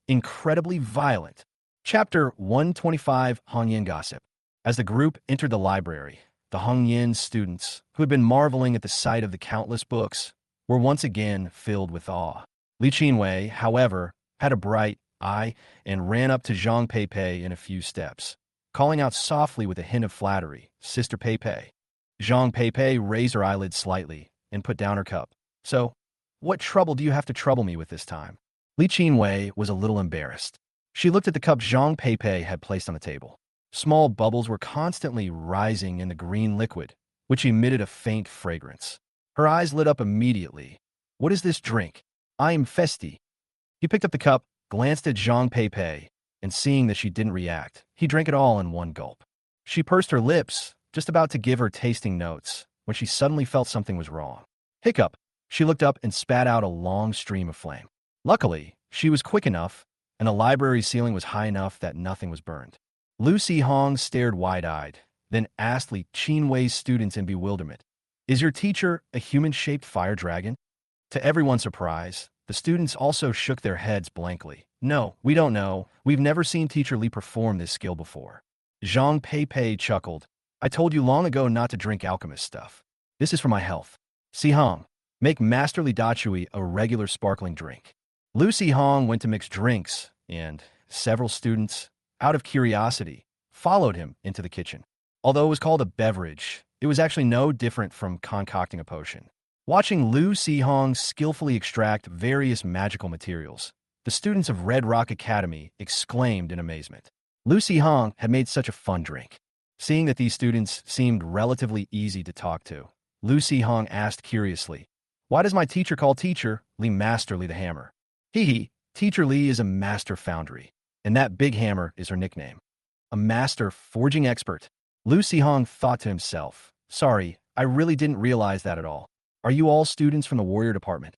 incredibly violent. Chapter 125, Hongyan Gossip. As the group entered the library, the Hongyan students, who had been marveling at the sight of the countless books, were once again filled with awe. Li Qinwei, however, had a bright, eye and ran up to Zhang Pei in a few steps, calling out softly with a hint of flattery, "Sister Pei." Zhang Pei raised her eyelids slightly and put down her cup. "So, what trouble do you have to trouble me with this time?" Li Qinwei was a little embarrassed. She looked at the cup Zhang Pei had placed on the table. Small bubbles were constantly rising in the green liquid, which emitted a faint fragrance. Her eyes lit up immediately. "What is this drink? I am Festi." He picked up the cup, glanced at Zhang Pei, and seeing that she didn't react, he drank it all in one gulp. She pursed her lips, just about to give her tasting notes, when she suddenly felt something was wrong. Hiccup. She looked up and spat out a long stream of flame. Luckily, she was quick enough, and the library ceiling was high enough that nothing was burned. Lu Hong stared wide-eyed, then asked Li Qinwei's students in bewilderment, "Is your teacher a human-shaped fire dragon?" To everyone's surprise, the students also shook their heads blankly. "No, we don't know. We've never seen Teacher Li perform this skill before." Zhang Pei chuckled. "I told you long ago not to drink alchemist stuff. This is for my health. Hong, make Master Li Dachui a regular sparkling drink." Lu Hong went to mix drinks, and several students, out of curiosity, followed him into the kitchen. Although it was called a beverage, it was actually no different from concocting a potion. Watching Lu Hong skillfully extract various magical materials, the students of Red Rock Academy exclaimed in amazement. Lu Hong had made such a fun drink. Seeing that these students seemed relatively easy to talk to, Lu Hong asked curiously, "Why does my teacher call Teacher Li Master Li the Hammer?" Teacher Li is a master foundry, and that big hammer is her nickname. A master forging expert. Lu Hong thought to himself, "Sorry, I really didn't realize that at all. Are you all students from the warrior department?"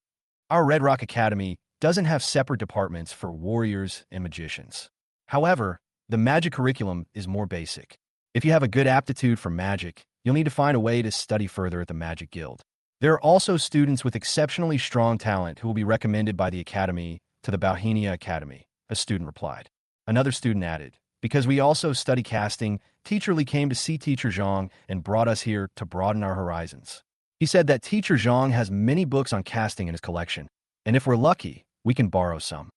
Our Red Rock Academy doesn't have separate departments for warriors and magicians. However, the magic curriculum is more basic. If you have a good aptitude for magic, you'll need to find a way to study further at the Magic Guild. There are also students with exceptionally strong talent who will be recommended by the Academy to the Bauhinia Academy, a student replied. Another student added, "Because we also study casting, Teacher Li came to see Teacher Zhang and brought us here to broaden our horizons. He said that Teacher Zhang has many books on casting in his collection, and if we're lucky, we can borrow some."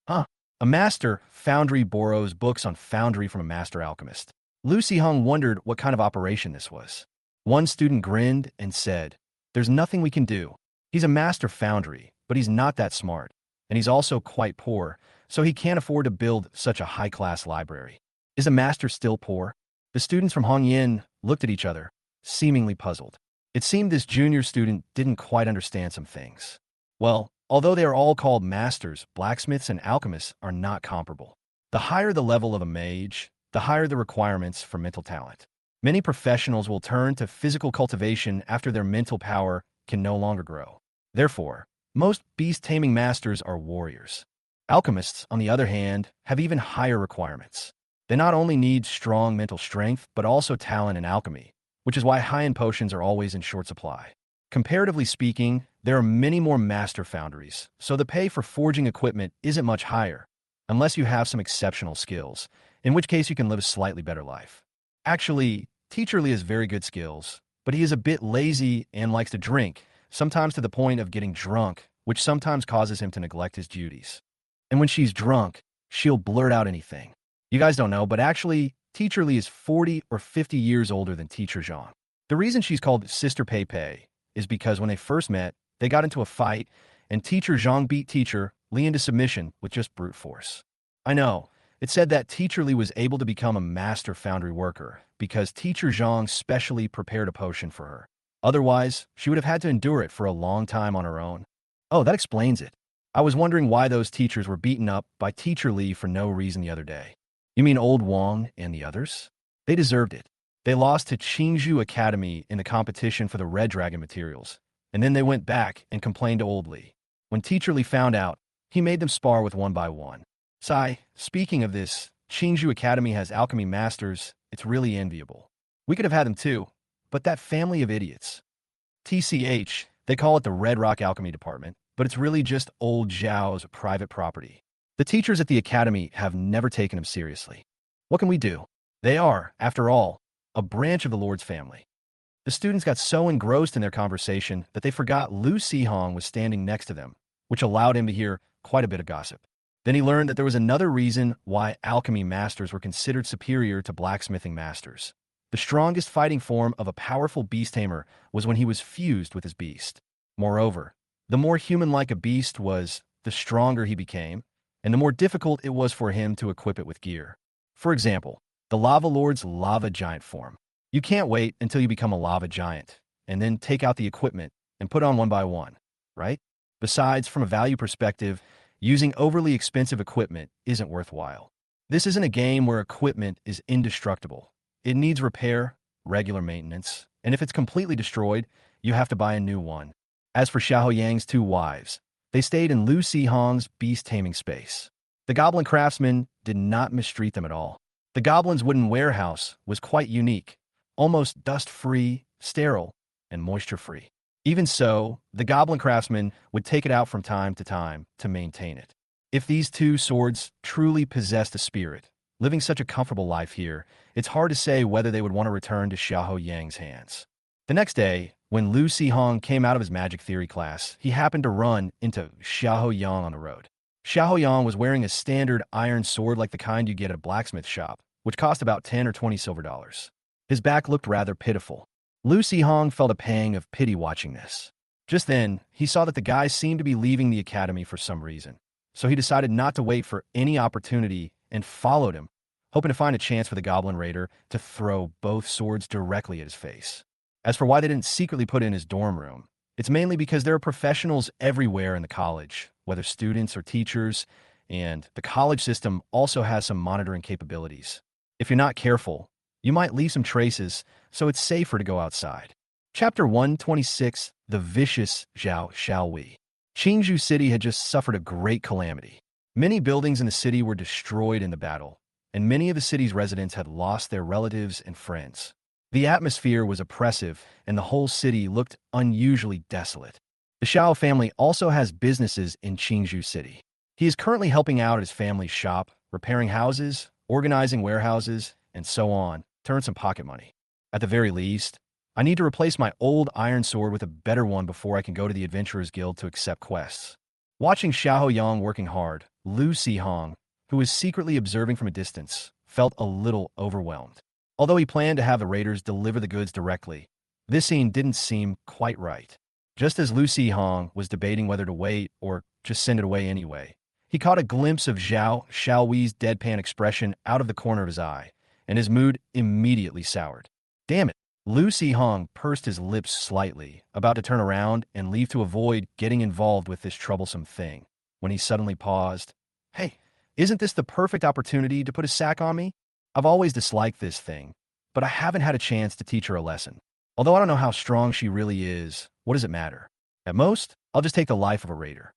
Huh? A master foundry borrows books on foundry from a master alchemist. Lu Hong wondered what kind of operation this was. One student grinned and said, "There's nothing we can do. He's a master foundry, but he's not that smart, and he's also quite poor, so he can't afford to build such a high-class library." Is a master still poor? The students from Hongyin looked at each other, seemingly puzzled. It seemed this junior student didn't quite understand some things. Well, although they are all called masters, blacksmiths and alchemists are not comparable. The higher the level of a mage, the higher the requirements for mental talent. Many professionals will turn to physical cultivation after their mental power can no longer grow. Therefore, most beast-taming masters are warriors. Alchemists, on the other hand, have even higher requirements. They not only need strong mental strength, but also talent in alchemy, which is why high-end potions are always in short supply. Comparatively speaking, there are many more master foundries, so the pay for forging equipment isn't much higher, unless you have some exceptional skills, in which case you can live a slightly better life. Actually, Teacher Li has very good skills, but he is a bit lazy and likes to drink, sometimes to the point of getting drunk, which sometimes causes him to neglect his duties. And when she's drunk, she'll blurt out anything. You guys don't know, but actually, Teacher Li is 40 or 50 years older than Teacher Zhang. The reason she's called Sister Pei is because when they first met, they got into a fight, and Teacher Zhang beat Teacher Li into submission with just brute force. I know, it said that Teacher Li was able to become a master foundry worker because Teacher Zhang specially prepared a potion for her. Otherwise, she would have had to endure it for a long time on her own. Oh, that explains it. I was wondering why those teachers were beaten up by Teacher Li for no reason the other day. You mean Old Wang and the others? They deserved it. They lost to Qingzhou Academy in the competition for the Red Dragon materials, and then they went back and complained to Old Li. When Teacher Li found out, he made them spar with one by one. Speaking of this, Qingzhou Academy has alchemy masters. It's really enviable. We could have had them too, but that family of idiots. TCH, they call it the Red Rock Alchemy Department, but it's really just old Zhao's private property. The teachers at the academy have never taken him seriously. What can we do? They are, after all, a branch of the Lord's family. The students got so engrossed in their conversation that they forgot Lu Hong was standing next to them, which allowed him to hear quite a bit of gossip. Then he learned that there was another reason why alchemy masters were considered superior to blacksmithing masters. The strongest fighting form of a powerful beast tamer was when he was fused with his beast. Moreover, the more human-like a beast was, the stronger he became, and the more difficult it was for him to equip it with gear. For example, the Lava Lord's lava giant form. You can't wait until you become a lava giant, and then take out the equipment and put on one by one, right? Besides, from a value perspective, using overly expensive equipment isn't worthwhile. This isn't a game where equipment is indestructible. It needs repair, regular maintenance, and if it's completely destroyed, you have to buy a new one. As for Xiao Yang's two wives, they stayed in Lu Sihong's beast-taming space. The goblin craftsman did not mistreat them at all. The goblin's wooden warehouse was quite unique, almost dust-free, sterile, and moisture-free. Even so, the goblin craftsman would take it out from time to maintain it. If these two swords truly possessed a spirit, living such a comfortable life here, it's hard to say whether they would want to return to Xiao Yang's hands. The next day, when Lu Sihong came out of his magic theory class, he happened to run into Xiao Yang on the road. Xiao Yang was wearing a standard iron sword like the kind you get at a blacksmith shop, which cost about 10 or 20 silver dollars. His back looked rather pitiful. Lu Sihong felt a pang of pity watching this. Just then, he saw that the guy seemed to be leaving the academy for some reason, so he decided not to wait for any opportunity and followed him, hoping to find a chance for the Goblin Raider to throw both swords directly at his face. As for why they didn't secretly put it in his dorm room, it's mainly because there are professionals everywhere in the college, whether students or teachers, and the college system also has some monitoring capabilities. If you're not careful, you might leave some traces, so it's safer to go outside. Chapter 126, The Vicious Zhao Xiaowei. Qingzhou City had just suffered a great calamity. Many buildings in the city were destroyed in the battle, and many of the city's residents had lost their relatives and friends. The atmosphere was oppressive, and the whole city looked unusually desolate. The Xiao family also has businesses in Qingzhou City. He is currently helping out at his family's shop, repairing houses, organizing warehouses, and so on, to earn some pocket money. At the very least, I need to replace my old iron sword with a better one before I can go to the Adventurers Guild to accept quests. Watching Xiao Yang working hard, Lu Sihong, who was secretly observing from a distance, felt a little overwhelmed. Although he planned to have the raiders deliver the goods directly, this scene didn't seem quite right. Just as Lu Sihong was debating whether to wait or just send it away anyway, he caught a glimpse of Zhao Xiaowi's deadpan expression out of the corner of his eye, and his mood immediately soured. Damn it! Lu Sihong pursed his lips slightly, about to turn around and leave to avoid getting involved with this troublesome thing, when he suddenly paused. Hey, isn't this the perfect opportunity to put a sack on me? I've always disliked this thing, but I haven't had a chance to teach her a lesson. Although I don't know how strong she really is, what does it matter? At most, I'll just take the life of a raider.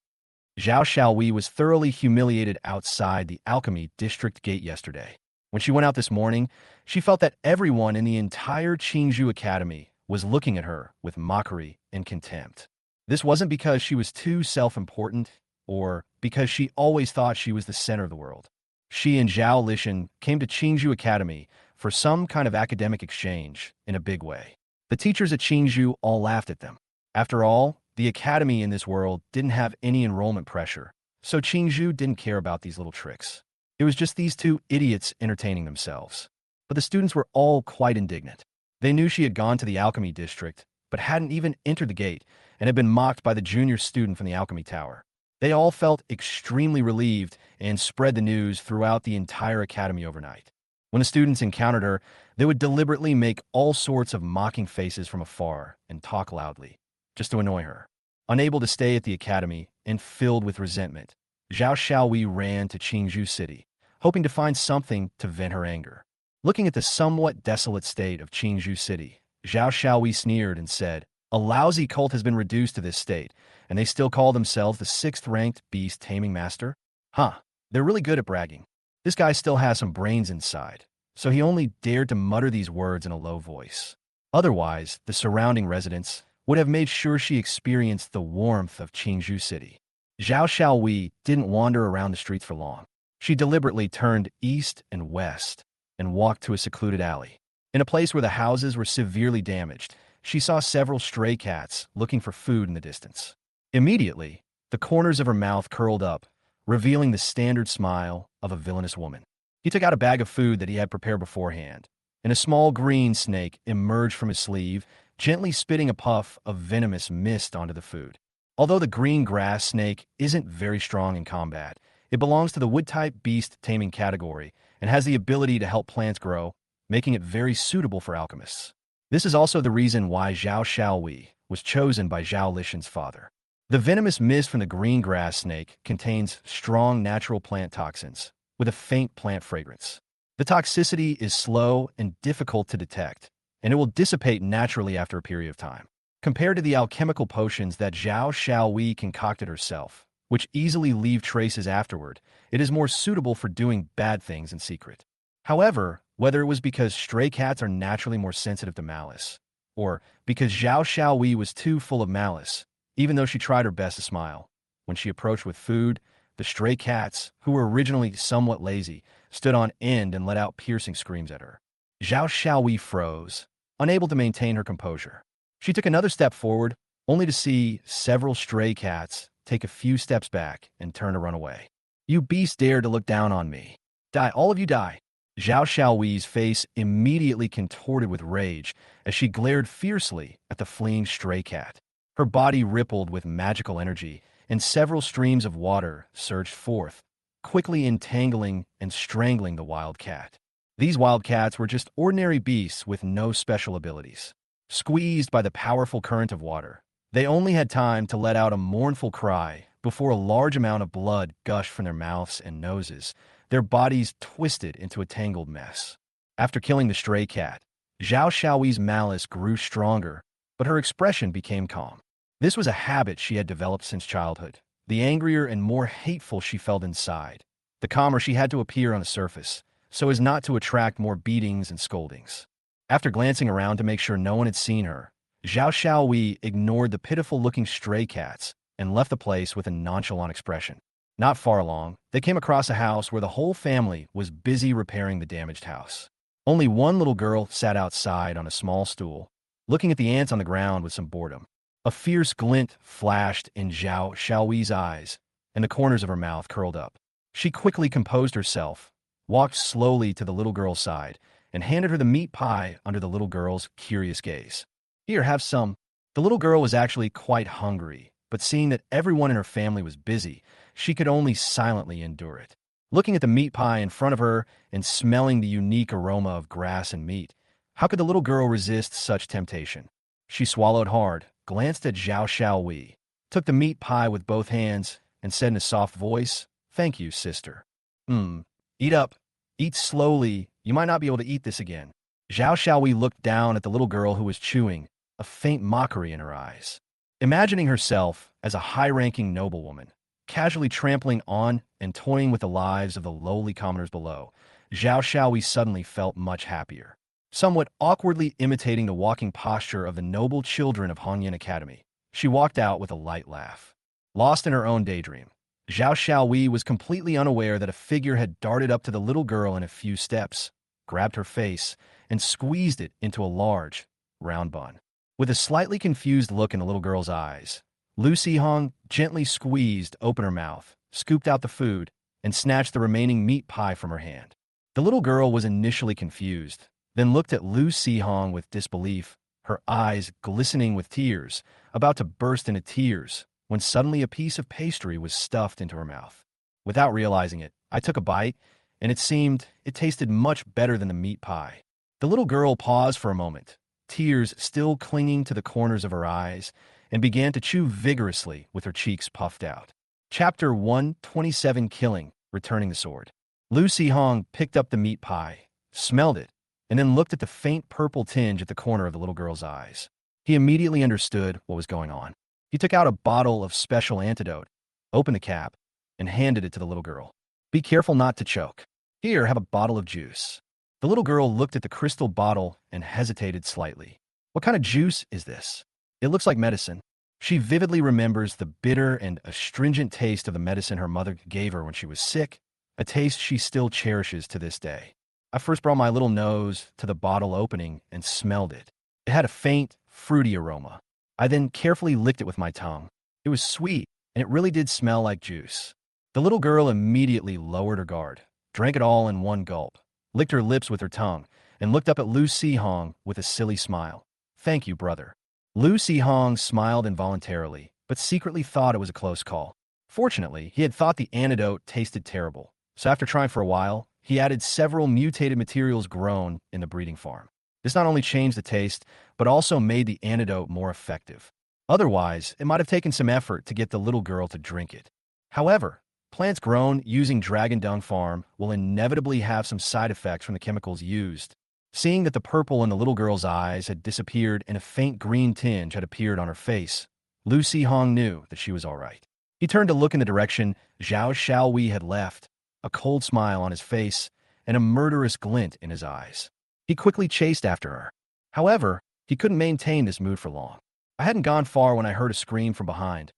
Zhao Xiaowei was thoroughly humiliated outside the alchemy district gate yesterday. When she went out this morning, she felt that everyone in the entire Qingzhou Academy was looking at her with mockery and contempt. This wasn't because she was too self-important or because she always thought she was the center of the world. She and Zhao Lishan came to Qingzhou Academy for some kind of academic exchange in a big way. The teachers at Qingzhou all laughed at them. After all, the academy in this world didn't have any enrollment pressure, so Qingzhou didn't care about these little tricks. It was just these two idiots entertaining themselves. But the students were all quite indignant. They knew she had gone to the alchemy district, but hadn't even entered the gate and had been mocked by the junior student from the alchemy tower. They all felt extremely relieved and spread the news throughout the entire academy overnight. When the students encountered her, they would deliberately make all sorts of mocking faces from afar and talk loudly, just to annoy her. Unable to stay at the academy and filled with resentment, Zhao Xiaowei ran to Qingzhou City, hoping to find something to vent her anger. Looking at the somewhat desolate state of Qingzhou City, Zhao Xiaowei sneered and said, "A lousy cult has been reduced to this state, and they still call themselves the 6th-ranked beast-taming master? Huh, they're really good at bragging. This guy still has some brains inside, so he only dared to mutter these words in a low voice. Otherwise, the surrounding residents would have made sure she experienced the warmth of Qingzhou City." Zhao Xiaowei didn't wander around the streets for long. She deliberately turned east and west and walked to a secluded alley. In a place where the houses were severely damaged, she saw several stray cats looking for food in the distance. Immediately, the corners of her mouth curled up, revealing the standard smile of a villainous woman. He took out a bag of food that he had prepared beforehand, and a small green snake emerged from his sleeve, gently spitting a puff of venomous mist onto the food. Although the green grass snake isn't very strong in combat, it belongs to the wood-type beast taming category and has the ability to help plants grow, making it very suitable for alchemists. This is also the reason why Zhao Xiaowei was chosen by Zhao Lishan's father. The venomous mist from the green grass snake contains strong natural plant toxins with a faint plant fragrance. The toxicity is slow and difficult to detect, and it will dissipate naturally after a period of time. Compared to the alchemical potions that Zhao Xiaowei concocted herself, which easily leave traces afterward, it is more suitable for doing bad things in secret. However, whether it was because stray cats are naturally more sensitive to malice, or because Zhao Xiaowei was too full of malice, even though she tried her best to smile, when she approached with food, the stray cats, who were originally somewhat lazy, stood on end and let out piercing screams at her. Zhao Xiaowei froze, unable to maintain her composure. She took another step forward, only to see several stray cats take a few steps back and turn to run away. "You beasts dare to look down on me. Die, all of you die." Zhao Xiaowei's face immediately contorted with rage as she glared fiercely at the fleeing stray cat. Her body rippled with magical energy, and several streams of water surged forth, quickly entangling and strangling the wild cat. These wild cats were just ordinary beasts with no special abilities. Squeezed by the powerful current of water, they only had time to let out a mournful cry before a large amount of blood gushed from their mouths and noses, their bodies twisted into a tangled mess. After killing the stray cat, Zhao Xiaowei's malice grew stronger, but her expression became calm. This was a habit she had developed since childhood. The angrier and more hateful she felt inside, the calmer she had to appear on the surface, so as not to attract more beatings and scoldings. After glancing around to make sure no one had seen her, Zhao Xiaowei ignored the pitiful-looking stray cats and left the place with a nonchalant expression. Not far along, they came across a house where the whole family was busy repairing the damaged house. Only one little girl sat outside on a small stool, looking at the ants on the ground with some boredom. A fierce glint flashed in Zhao Xiaowei's eyes, and the corners of her mouth curled up. She quickly composed herself, walked slowly to the little girl's side, and handed her the meat pie under the little girl's curious gaze. "Here, have some." The little girl was actually quite hungry, but seeing that everyone in her family was busy, she could only silently endure it. Looking at the meat pie in front of her and smelling the unique aroma of grass and meat, how could the little girl resist such temptation? She swallowed hard, glanced at Zhao Xiaowei, took the meat pie with both hands, and said in a soft voice, "Thank you, sister." Eat up. Eat slowly. You might not be able to eat this again." Zhao Xiaowei looked down at the little girl who was chewing, a faint mockery in her eyes. Imagining herself as a high-ranking noblewoman, casually trampling on and toying with the lives of the lowly commoners below, Zhao Xiaowei suddenly felt much happier. Somewhat awkwardly imitating the walking posture of the noble children of Hongyan Academy, she walked out with a light laugh. Lost in her own daydream, Zhao Xiaowei was completely unaware that a figure had darted up to the little girl in a few steps, grabbed her face, and squeezed it into a large, round bun. With a slightly confused look in the little girl's eyes, Lu Sihong gently squeezed open her mouth, scooped out the food, and snatched the remaining meat pie from her hand. The little girl was initially confused, then looked at Lu Sihong with disbelief, her eyes glistening with tears, about to burst into tears, when suddenly a piece of pastry was stuffed into her mouth. Without realizing it, I took a bite, and it tasted much better than the meat pie. The little girl paused for a moment, tears still clinging to the corners of her eyes, and began to chew vigorously with her cheeks puffed out. Chapter 127: Killing, Returning the Sword. Lu Sihong picked up the meat pie, smelled it, and then looked at the faint purple tinge at the corner of the little girl's eyes. He immediately understood what was going on. He took out a bottle of special antidote, opened the cap, and handed it to the little girl. "Be careful not to choke. Here, have a bottle of juice." The little girl looked at the crystal bottle and hesitated slightly. "What kind of juice is this? It looks like medicine." She vividly remembers the bitter and astringent taste of the medicine her mother gave her when she was sick, a taste she still cherishes to this day. I first brought my little nose to the bottle opening and smelled it. It had a faint, fruity aroma. I then carefully licked it with my tongue. It was sweet, and it really did smell like juice. The little girl immediately lowered her guard, drank it all in one gulp, licked her lips with her tongue, and looked up at Lu Si-hong with a silly smile. Thank you, brother. Lu Si-hong smiled involuntarily, but secretly thought it was a close call. Fortunately, he had thought the antidote tasted terrible, so after trying for a while, he added several mutated materials grown in the breeding farm. This not only changed the taste, but also made the antidote more effective. Otherwise, it might have taken some effort to get the little girl to drink it. However, plants grown using Dragon Dung Farm will inevitably have some side effects from the chemicals used. Seeing that the purple in the little girl's eyes had disappeared and a faint green tinge had appeared on her face, Lu Si-hong knew that she was all right. He turned to look in the direction Zhao Xiaowei had left, a cold smile on his face and a murderous glint in his eyes. He quickly chased after her. However, he couldn't maintain this mood for long. I hadn't gone far when I heard a scream from behind.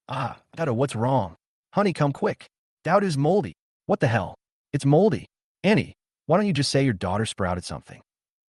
Ah, Dada, what's wrong? Honey, come quick. Doubt is moldy. What the hell? It's moldy. Annie, why don't you just say your daughter sprouted something?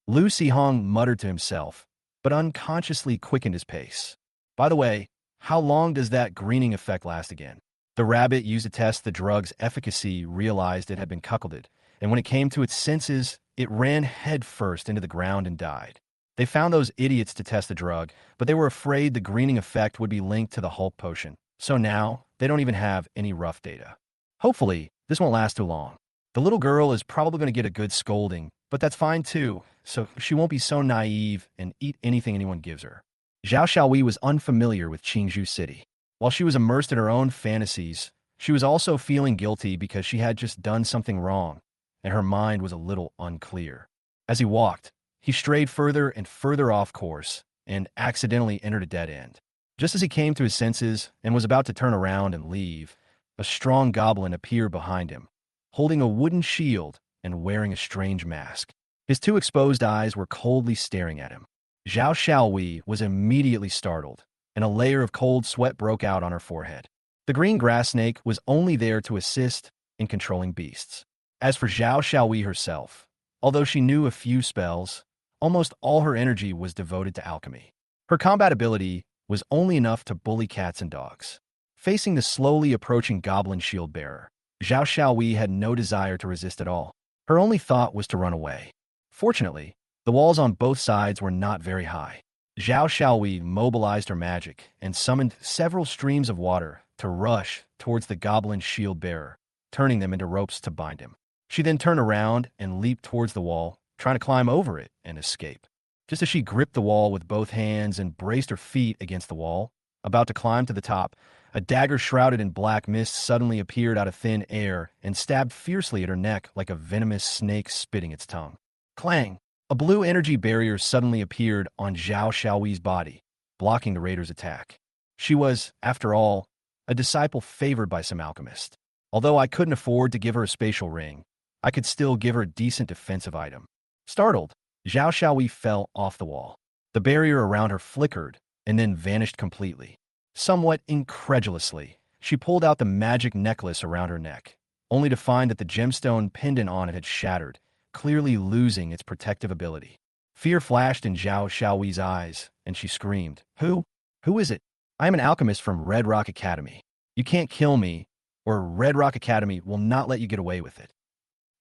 Lu Si-hong muttered to himself, but unconsciously quickened his pace. By the way, how long does that greening effect last again? The rabbit used to test the drug's efficacy realized it had been cuckolded, and when it came to its senses, it ran headfirst into the ground and died. They found those idiots to test the drug, but they were afraid the greening effect would be linked to the Hulk potion, so now they don't even have any rough data. Hopefully, this won't last too long. The little girl is probably going to get a good scolding, but that's fine too, so she won't be so naive and eat anything anyone gives her. Zhao Xiaowei was unfamiliar with Qingzhou City. While she was immersed in her own fantasies, she was also feeling guilty because she had just done something wrong, and her mind was a little unclear. As he walked, he strayed further and further off course and accidentally entered a dead end. Just as he came to his senses and was about to turn around and leave, a strong goblin appeared behind him, holding a wooden shield and wearing a strange mask. His two exposed eyes were coldly staring at him. Zhao Xiaowei was immediately startled, and a layer of cold sweat broke out on her forehead. The green grass snake was only there to assist in controlling beasts. As for Zhao Xiaowei herself, although she knew a few spells, almost all her energy was devoted to alchemy. Her combat ability was only enough to bully cats and dogs. Facing the slowly approaching goblin shield bearer, Zhao Xiaowei had no desire to resist at all. Her only thought was to run away. Fortunately, the walls on both sides were not very high. Zhao Xiaowei mobilized her magic and summoned several streams of water to rush towards the goblin shield bearer, turning them into ropes to bind him. She then turned around and leaped towards the wall, trying to climb over it and escape. Just as she gripped the wall with both hands and braced her feet against the wall, about to climb to the top, a dagger shrouded in black mist suddenly appeared out of thin air and stabbed fiercely at her neck like a venomous snake spitting its tongue. Clang! A blue energy barrier suddenly appeared on Zhao Xiaowei's body, blocking the raider's attack. She was, after all, a disciple favored by some alchemist. Although I couldn't afford to give her a spatial ring, I could still give her a decent defensive item. Startled, Zhao Xiaowei fell off the wall. The barrier around her flickered and then vanished completely. Somewhat incredulously, she pulled out the magic necklace around her neck, only to find that the gemstone pendant on it had shattered, clearly losing its protective ability. Fear flashed in Zhao Xiaowei's eyes, and she screamed, Who? Who is it? I am an alchemist from Red Rock Academy. You can't kill me, or Red Rock Academy will not let you get away with it.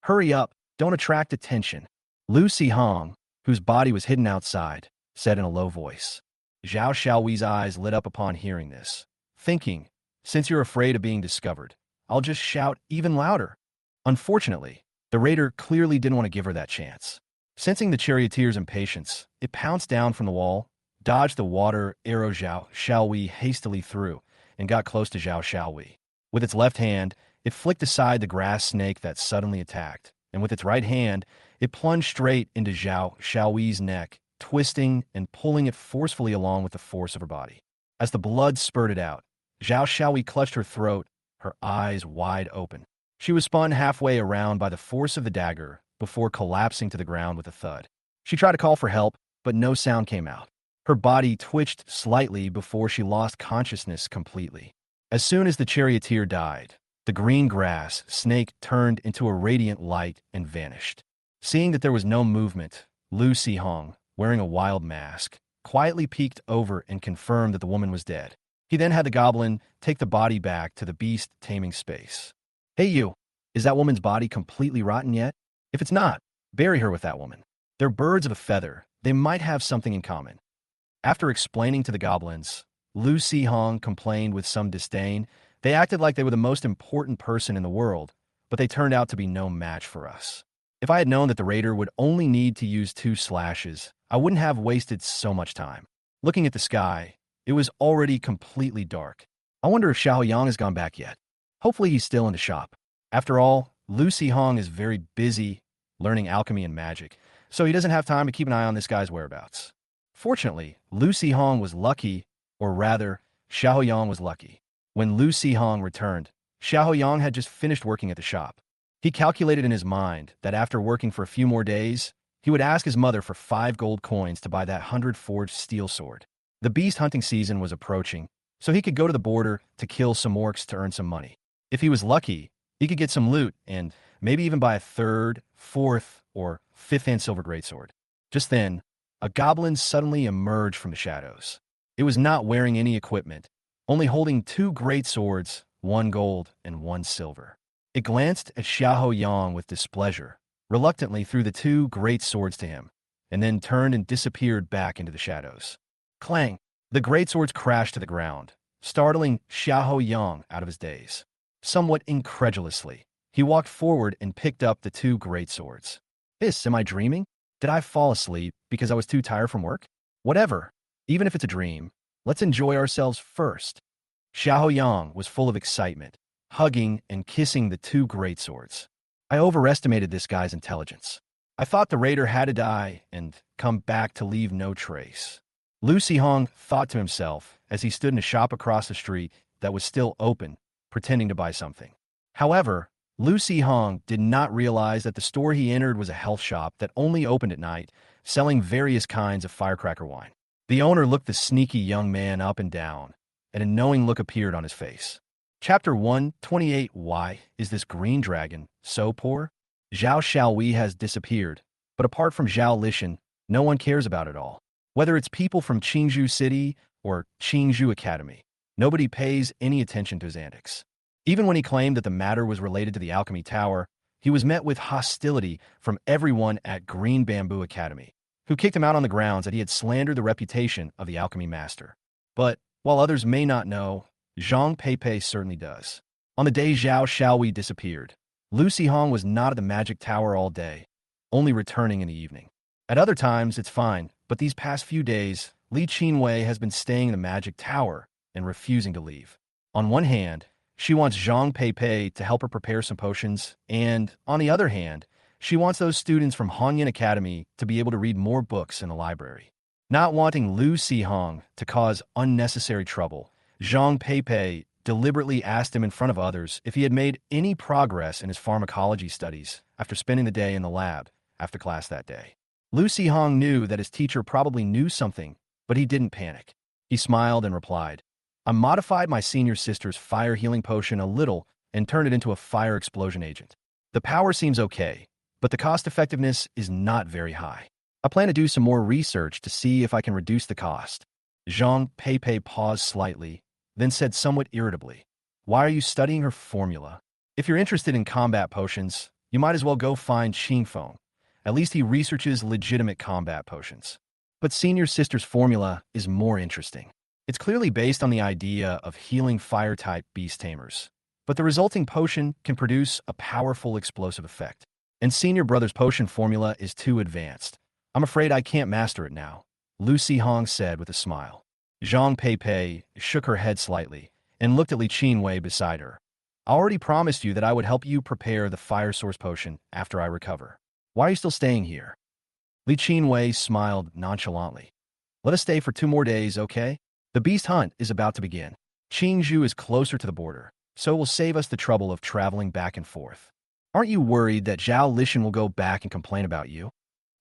Hurry up, don't attract attention. Lu Si-hong, whose body was hidden outside, said in a low voice. Zhao Xiaowei's eyes lit up upon hearing this, thinking, since you're afraid of being discovered, I'll just shout even louder. Unfortunately, the raider clearly didn't want to give her that chance. Sensing the charioteer's impatience, it pounced down from the wall, dodged the water arrow Zhao Xiaowei hastily threw, and got close to Zhao Xiaowei. With its left hand, it flicked aside the grass snake that suddenly attacked, and with its right hand, it plunged straight into Zhao Xiaowei's neck, twisting and pulling it forcefully along with the force of her body. As the blood spurted out, Zhao Xiaowei clutched her throat, her eyes wide open. She was spun halfway around by the force of the dagger before collapsing to the ground with a thud. She tried to call for help, but no sound came out. Her body twitched slightly before she lost consciousness completely. As soon as the charioteer died, the green grass snake turned into a radiant light and vanished. Seeing that there was no movement, Lu Si-hong, wearing a wild mask, quietly peeked over and confirmed that the woman was dead. He then had the goblin take the body back to the beast taming space. Hey you, is that woman's body completely rotten yet? If it's not, bury her with that woman. They're birds of a feather. They might have something in common. After explaining to the goblins, Lu Si-hong complained with some disdain. They acted like they were the most important person in the world, but they turned out to be no match for us. If I had known that the raider would only need to use 2 slashes, I wouldn't have wasted so much time. Looking at the sky, it was already completely dark. I wonder if Xiao Yang has gone back yet. Hopefully he's still in the shop. After all, Lu Si-hong is very busy learning alchemy and magic, so he doesn't have time to keep an eye on this guy's whereabouts. Fortunately, Lu Si-hong was lucky, or rather, Xiao Yang was lucky. When Lu Si-hong returned, Xiao Yang had just finished working at the shop. He calculated in his mind that after working for a few more days, he would ask his mother for 5 gold coins to buy that 100-forged steel sword. The beast hunting season was approaching, so he could go to the border to kill some orcs to earn some money. If he was lucky, he could get some loot and maybe even buy a 3rd, 4th, or 5th-hand silver greatsword. Just then, a goblin suddenly emerged from the shadows. It was not wearing any equipment, only holding 2 great swords, 1 gold and 1 silver. It glanced at Xiao Yang with displeasure, reluctantly threw the 2 great swords to him, and then turned and disappeared back into the shadows. Clang! The great swords crashed to the ground, startling Xiao Yang out of his daze. Somewhat incredulously, he walked forward and picked up the 2 great swords. Am I dreaming? Did I fall asleep because I was too tired from work? Whatever. Even if it's a dream, let's enjoy ourselves first. Xiao Yang was full of excitement, hugging and kissing the 2 great swords. I overestimated this guy's intelligence. I thought the raider had to die and come back to leave no trace. Lu Si-hong thought to himself as he stood in a shop across the street that was still open, pretending to buy something. However, Lu Si-hong did not realize that the store he entered was a health shop that only opened at night, selling various kinds of firecracker wine. The owner looked the sneaky young man up and down, and a knowing look appeared on his face. Chapter 128. Why is this green dragon so poor? Zhao Xiaowei has disappeared, but apart from Zhao Lishan, no one cares about it all. Whether it's people from Qingzhou City or Qingzhou Academy, nobody pays any attention to his antics. Even when he claimed that the matter was related to the Alchemy Tower, he was met with hostility from everyone at Green Bamboo Academy, who kicked him out on the grounds that he had slandered the reputation of the alchemy master. But, while others may not know, Zhang Peipei certainly does. On the day Zhao Xiaowei disappeared, Lu Si-hong was not at the magic tower all day, only returning in the evening. At other times, it's fine, but these past few days, Li Qinwei has been staying in the magic tower and refusing to leave. On one hand, she wants Zhang Peipei to help her prepare some potions, and, on the other hand, she wants those students from Hanyan Academy to be able to read more books in the library. Not wanting Lu Si-hong to cause unnecessary trouble, Zhang Peipei deliberately asked him in front of others if he had made any progress in his pharmacology studies after spending the day in the lab after class that day. Lu Si-hong knew that his teacher probably knew something, but he didn't panic. He smiled and replied, I modified my senior sister's fire healing potion a little and turned it into a fire explosion agent. The power seems okay, but the cost effectiveness is not very high. I plan to do some more research to see if I can reduce the cost. Zhang Peipei paused slightly, then said somewhat irritably, Why are you studying her formula? If you're interested in combat potions, you might as well go find Qingfeng. At least he researches legitimate combat potions. But senior sister's formula is more interesting. It's clearly based on the idea of healing fire-type beast tamers, but the resulting potion can produce a powerful explosive effect. And senior brother's potion formula is too advanced. I'm afraid I can't master it now, Lu Si-hong said with a smile. Zhang Peipei shook her head slightly and looked at Li Qinwei beside her. I already promised you that I would help you prepare the fire source potion after I recover. Why are you still staying here? Li Qinwei smiled nonchalantly. Let us stay for 2 more days, okay? The beast hunt is about to begin. Qingzhou is closer to the border, so it will save us the trouble of traveling back and forth. Aren't you worried that Zhao Lishan will go back and complain about you?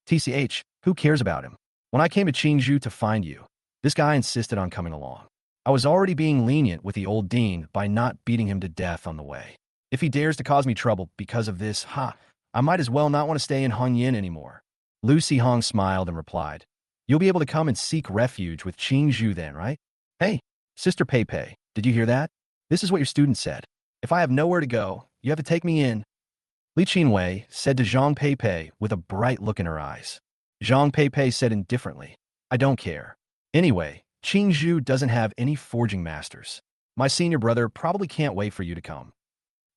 TCH, who cares about him? When I came to Qingzhou to find you, this guy insisted on coming along. I was already being lenient with the old dean by not beating him to death on the way. If he dares to cause me trouble because of this, I might as well not want to stay in Hanyan anymore. Lu Si-hong smiled and replied, You'll be able to come and seek refuge with Qingzhou then, right? Hey, Sister Pepe, did you hear that? This is what your student said. If I have nowhere to go, you have to take me in. Li Qinwei said to Zhang Peipei with a bright look in her eyes. Zhang Peipei said indifferently, I don't care. Anyway, Qin Zhu doesn't have any forging masters. My senior brother probably can't wait for you to come.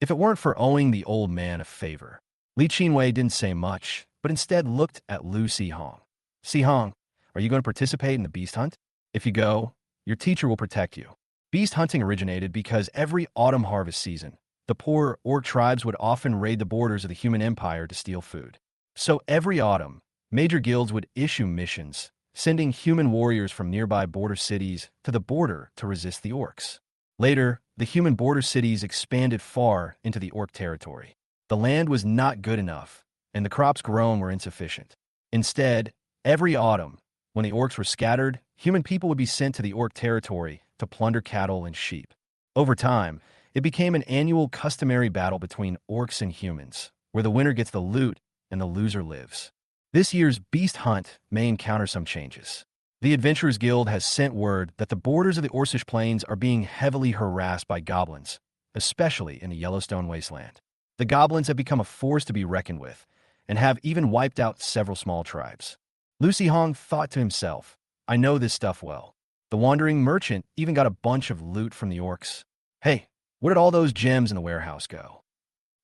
If it weren't for owing the old man a favor. Li Qinwei didn't say much, but instead looked at Lu Sihong. Sihong, are you going to participate in the beast hunt? If you go, your teacher will protect you. Beast hunting originated because every autumn harvest season, the poor orc tribes would often raid the borders of the human empire to steal food. So every autumn, major guilds would issue missions, sending human warriors from nearby border cities to the border to resist the orcs. Later, the human border cities expanded far into the orc territory. The land was not good enough, and the crops grown were insufficient. Instead, every autumn, when the orcs were scattered, human people would be sent to the orc territory to plunder cattle and sheep. Over time, it became an annual customary battle between orcs and humans, where the winner gets the loot and the loser lives. This year's beast hunt may encounter some changes. The Adventurers Guild has sent word that the borders of the Orcish Plains are being heavily harassed by goblins, especially in the Yellowstone Wasteland. The goblins have become a force to be reckoned with, and have even wiped out several small tribes. Lu Sihong thought to himself, I know this stuff well. The wandering merchant even got a bunch of loot from the orcs. Hey, where did all those gems in the warehouse go?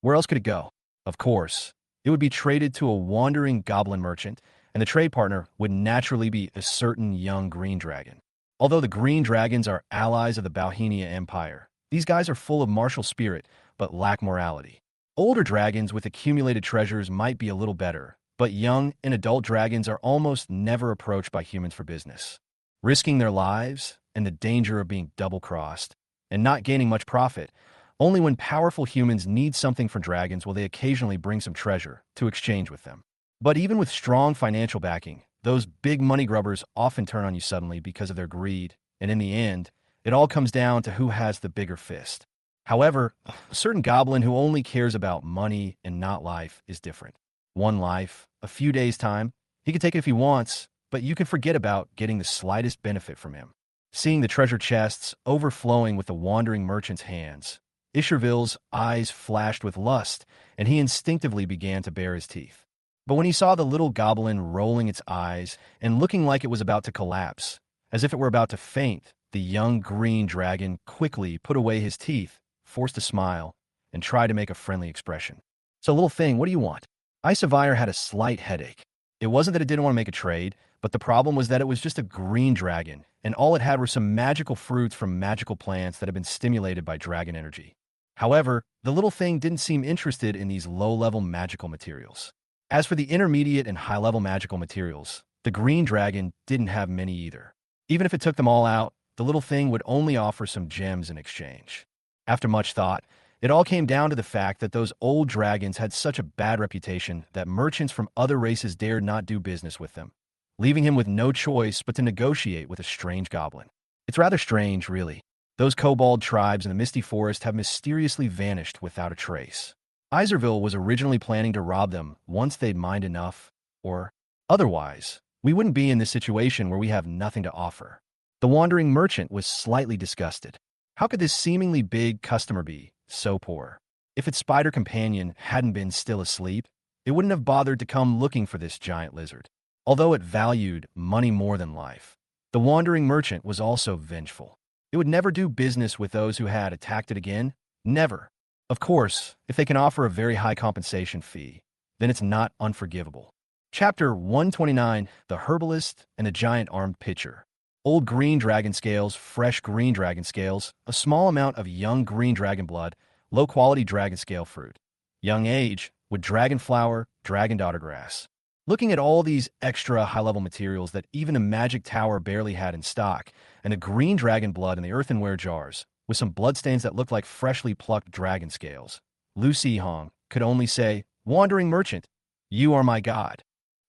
Where else could it go? Of course, it would be traded to a wandering goblin merchant, and the trade partner would naturally be a certain young green dragon. Although the green dragons are allies of the Bauhinia Empire, these guys are full of martial spirit, but lack morality. Older dragons with accumulated treasures might be a little better, but young and adult dragons are almost never approached by humans for business. Risking their lives and the danger of being double-crossed, and not gaining much profit, only when powerful humans need something from dragons will they occasionally bring some treasure to exchange with them. But even with strong financial backing, those big money grubbers often turn on you suddenly because of their greed, and in the end, it all comes down to who has the bigger fist. However, a certain goblin who only cares about money and not life is different. One life, a few days' time, he can take it if he wants, but you can forget about getting the slightest benefit from him. Seeing the treasure chests overflowing with the wandering merchant's hands, Isherville's eyes flashed with lust, and he instinctively began to bare his teeth. But when he saw the little goblin rolling its eyes and looking like it was about to collapse, as if it were about to faint, the young green dragon quickly put away his teeth, forced a smile, and tried to make a friendly expression. So, little thing, what do you want? Isavire had a slight headache. It wasn't that it didn't want to make a trade, but the problem was that it was just a green dragon, and all it had were some magical fruits from magical plants that had been stimulated by dragon energy. However, the little thing didn't seem interested in these low-level magical materials. As for the intermediate and high-level magical materials, the green dragon didn't have many either. Even if it took them all out, the little thing would only offer some gems in exchange. After much thought, it all came down to the fact that those old dragons had such a bad reputation that merchants from other races dared not do business with them, leaving him with no choice but to negotiate with a strange goblin. It's rather strange, really. Those kobold tribes in the Misty Forest have mysteriously vanished without a trace. Iserville was originally planning to rob them once they'd mined enough, or otherwise, we wouldn't be in this situation where we have nothing to offer. The wandering merchant was slightly disgusted. How could this seemingly big customer be so poor? If its spider companion hadn't been still asleep, it wouldn't have bothered to come looking for this giant lizard. Although it valued money more than life, the wandering merchant was also vengeful. It would never do business with those who had attacked it again. Never. Of course, if they can offer a very high compensation fee, then it's not unforgivable. Chapter 129, The Herbalist and the Giant Armed Pitcher. Old green dragon scales, fresh green dragon scales, a small amount of young green dragon blood, low-quality dragon scale fruit. Young age, with dragon flower, dragon daughter grass. Looking at all these extra high-level materials that even a magic tower barely had in stock, and the green dragon blood in the earthenware jars, with some bloodstains that looked like freshly plucked dragon scales, Lu Sihong could only say, Wandering merchant, you are my god.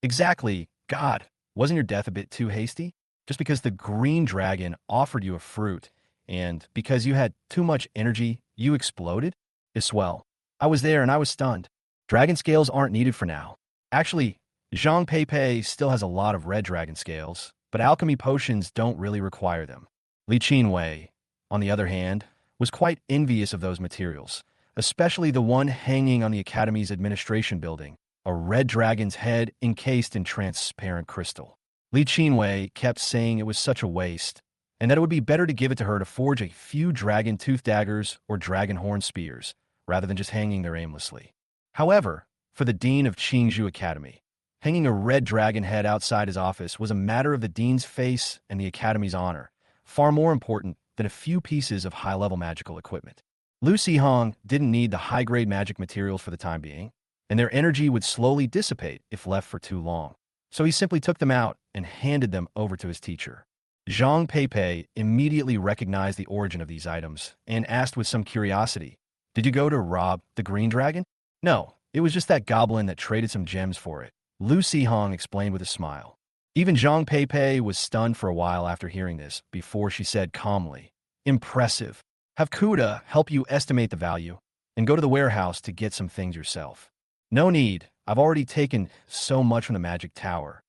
Exactly, god. Wasn't your death a bit too hasty? Just because the green dragon offered you a fruit, and because you had too much energy, you exploded? Iswell. I was there and I was stunned. Dragon scales aren't needed for now. Actually, Zhang Peipei still has a lot of red dragon scales, but alchemy potions don't really require them. Li Qinwei, on the other hand, was quite envious of those materials, especially the one hanging on the Academy's administration building, a red dragon's head encased in transparent crystal. Li Qinwei kept saying it was such a waste, and that it would be better to give it to her to forge a few dragon tooth daggers or dragon horn spears, rather than just hanging there aimlessly. However, for the dean of Qingzhou Academy, hanging a red dragon head outside his office was a matter of the dean's face and the Academy's honor, far more important than a few pieces of high-level magical equipment. Lu Xihong didn't need the high-grade magic materials for the time being, and their energy would slowly dissipate if left for too long. So he simply took them out and handed them over to his teacher. Zhang Peipei immediately recognized the origin of these items and asked with some curiosity, "Did you go to rob the green dragon?" "No, it was just that goblin that traded some gems for it," Lu Xihong explained with a smile. Even Zhang Peipei was stunned for a while after hearing this, before she said calmly, "Impressive. Have Kuda help you estimate the value, and go to the warehouse to get some things yourself." "No need. I've already taken so much from the magic tower."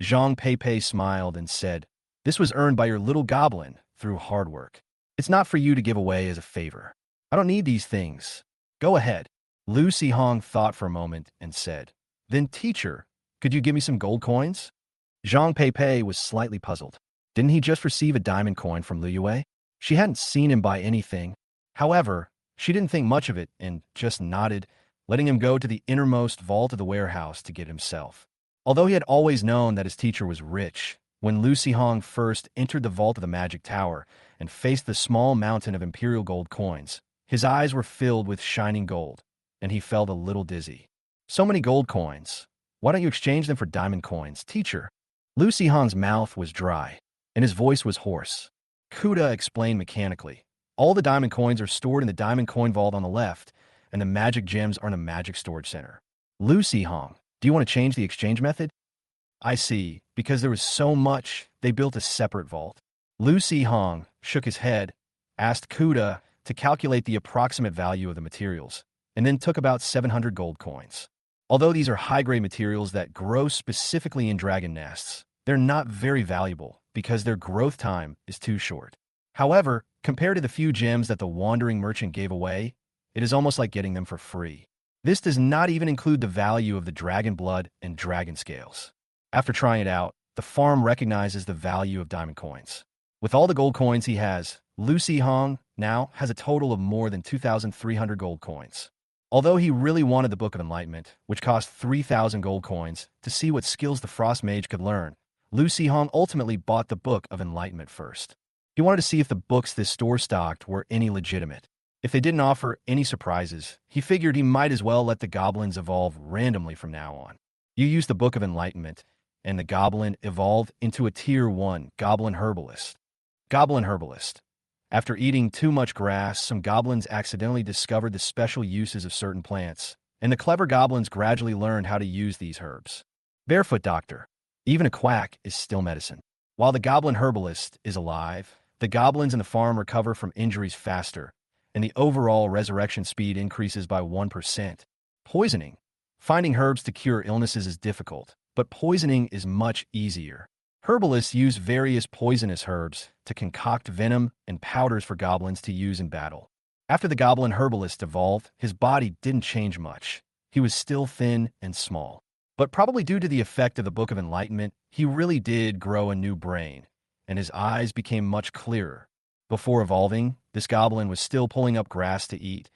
Zhang Peipei smiled and said, "This was earned by your little goblin through hard work. It's not for you to give away as a favor. I don't need these things. Go ahead." Lu Xihong thought for a moment and said, "Then, teacher, could you give me some gold coins?" Zhang Peipei was slightly puzzled. Didn't he just receive a diamond coin from Lu Yue? She hadn't seen him buy anything. However, she didn't think much of it and just nodded, letting him go to the innermost vault of the warehouse to get himself. Although he had always known that his teacher was rich, when Lu Xihong first entered the vault of the magic tower and faced the small mountain of imperial gold coins, his eyes were filled with shining gold, and he felt a little dizzy. "So many gold coins. Why don't you exchange them for diamond coins, teacher?" Lu Xihong's mouth was dry, and his voice was hoarse. Kuda explained mechanically, "All the diamond coins are stored in the diamond coin vault on the left, and the magic gems are in a magic storage center." "Lu Xihong, do you want to change the exchange method?" "I see. Because there was so much, they built a separate vault." Lu Xihong shook his head, asked Kuda to calculate the approximate value of the materials, and then took about 700 gold coins. Although these are high-grade materials that grow specifically in dragon nests, they're not very valuable because their growth time is too short. However, compared to the few gems that the wandering merchant gave away, it is almost like getting them for free. This does not even include the value of the dragon blood and dragon scales. After trying it out, the farm recognizes the value of diamond coins. With all the gold coins he has, Lu Xihong now has a total of more than 2,300 gold coins. Although he really wanted the Book of Enlightenment, which cost 3,000 gold coins, to see what skills the Frost Mage could learn, Lu Xihong ultimately bought the Book of Enlightenment first. He wanted to see if the books this store stocked were any legitimate. If they didn't offer any surprises, he figured he might as well let the goblins evolve randomly from now on. You use the Book of Enlightenment, and the goblin evolved into a Tier 1 Goblin Herbalist. Goblin Herbalist. After eating too much grass, some goblins accidentally discovered the special uses of certain plants, and the clever goblins gradually learned how to use these herbs. Barefoot Doctor. Even a quack is still medicine. While the Goblin Herbalist is alive, the goblins in the farm recover from injuries faster, and the overall resurrection speed increases by 1%. Poisoning. Finding herbs to cure illnesses is difficult, but poisoning is much easier. Herbalists use various poisonous herbs to concoct venom and powders for goblins to use in battle. After the Goblin Herbalist evolved, his body didn't change much. He was still thin and small. But probably due to the effect of the Book of Enlightenment, he really did grow a new brain, and his eyes became much clearer. Before evolving, this goblin was still pulling up grass to eat,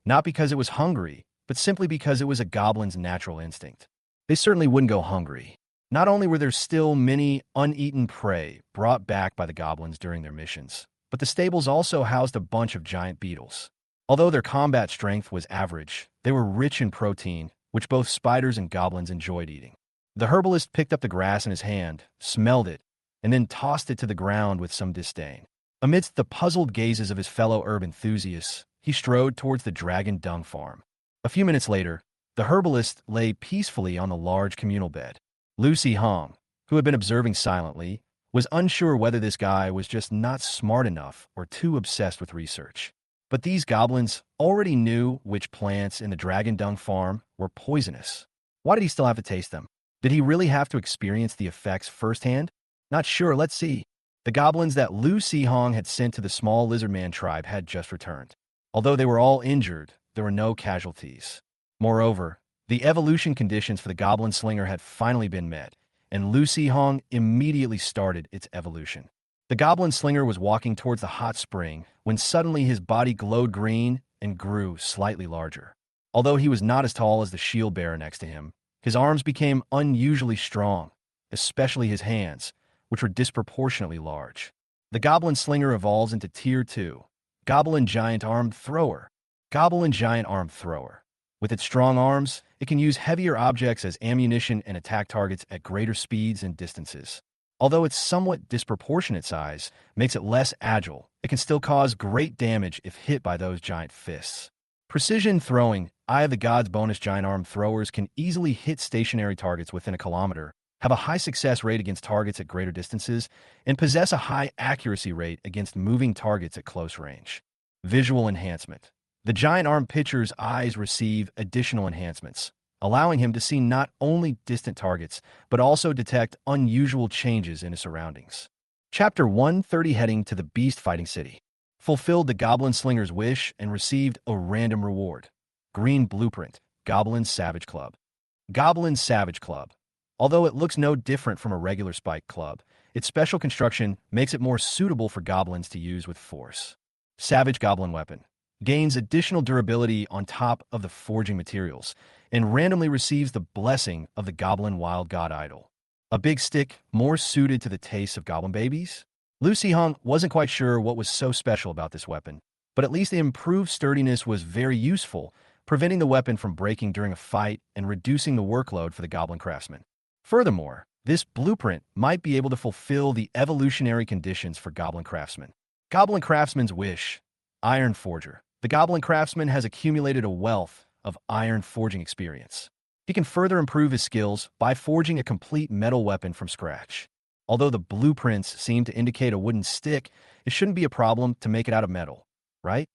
not because it was hungry, but simply because it was a goblin's natural instinct. They certainly wouldn't go hungry. Not only were there still many uneaten prey brought back by the goblins during their missions, but the stables also housed a bunch of giant beetles. Although their combat strength was average, they were rich in protein, which both spiders and goblins enjoyed eating. The herbalist picked up the grass in his hand, smelled it, and then tossed it to the ground with some disdain. Amidst the puzzled gazes of his fellow herb enthusiasts, he strode towards the dragon dung farm. A few minutes later, the herbalist lay peacefully on the large communal bed. Lu Xihong, who had been observing silently, was unsure whether this guy was just not smart enough or too obsessed with research. But these goblins already knew which plants in the dragon dung farm were poisonous. Why did he still have to taste them? Did he really have to experience the effects firsthand? Not sure, let's see. The goblins that Lu Sihong had sent to the small lizardman tribe had just returned. Although they were all injured, there were no casualties. Moreover, the evolution conditions for the goblin slinger had finally been met, and Lu Sihong immediately started its evolution. The goblin slinger was walking towards the hot spring when suddenly his body glowed green and grew slightly larger. Although he was not as tall as the shield bearer next to him, his arms became unusually strong, especially his hands, which were disproportionately large. The goblin slinger evolves into Tier 2, Goblin Giant Armed Thrower. Goblin Giant Armed Thrower. With its strong arms, it can use heavier objects as ammunition and attack targets at greater speeds and distances. Although its somewhat disproportionate size makes it less agile, it can still cause great damage if hit by those giant fists. Precision throwing. Eye of the Gods bonus giant armed throwers can easily hit stationary targets within a kilometer, have a high success rate against targets at greater distances, and possess a high accuracy rate against moving targets at close range. Visual enhancement. The giant armed pitcher's eyes receive additional enhancements, allowing him to see not only distant targets, but also detect unusual changes in his surroundings. Chapter 130 Heading to the Beast Fighting City. Fulfilled the Goblin Slinger's wish and received a random reward. Green Blueprint. Goblin Savage Club. Goblin Savage Club. Although it looks no different from a regular spike club, its special construction makes it more suitable for goblins to use with force. Savage Goblin Weapon. Gains additional durability on top of the forging materials, and randomly receives the blessing of the Goblin Wild God Idol. A big stick more suited to the tastes of goblin babies? Lu Sihong wasn't quite sure what was so special about this weapon, but at least the improved sturdiness was very useful, preventing the weapon from breaking during a fight and reducing the workload for the goblin craftsman. Furthermore, this blueprint might be able to fulfill the evolutionary conditions for goblin craftsmen. Goblin craftsman's wish. Iron Forger. The goblin craftsman has accumulated a wealth of iron forging experience. He can further improve his skills by forging a complete metal weapon from scratch. Although the blueprints seem to indicate a wooden stick, it shouldn't be a problem to make it out of metal, right?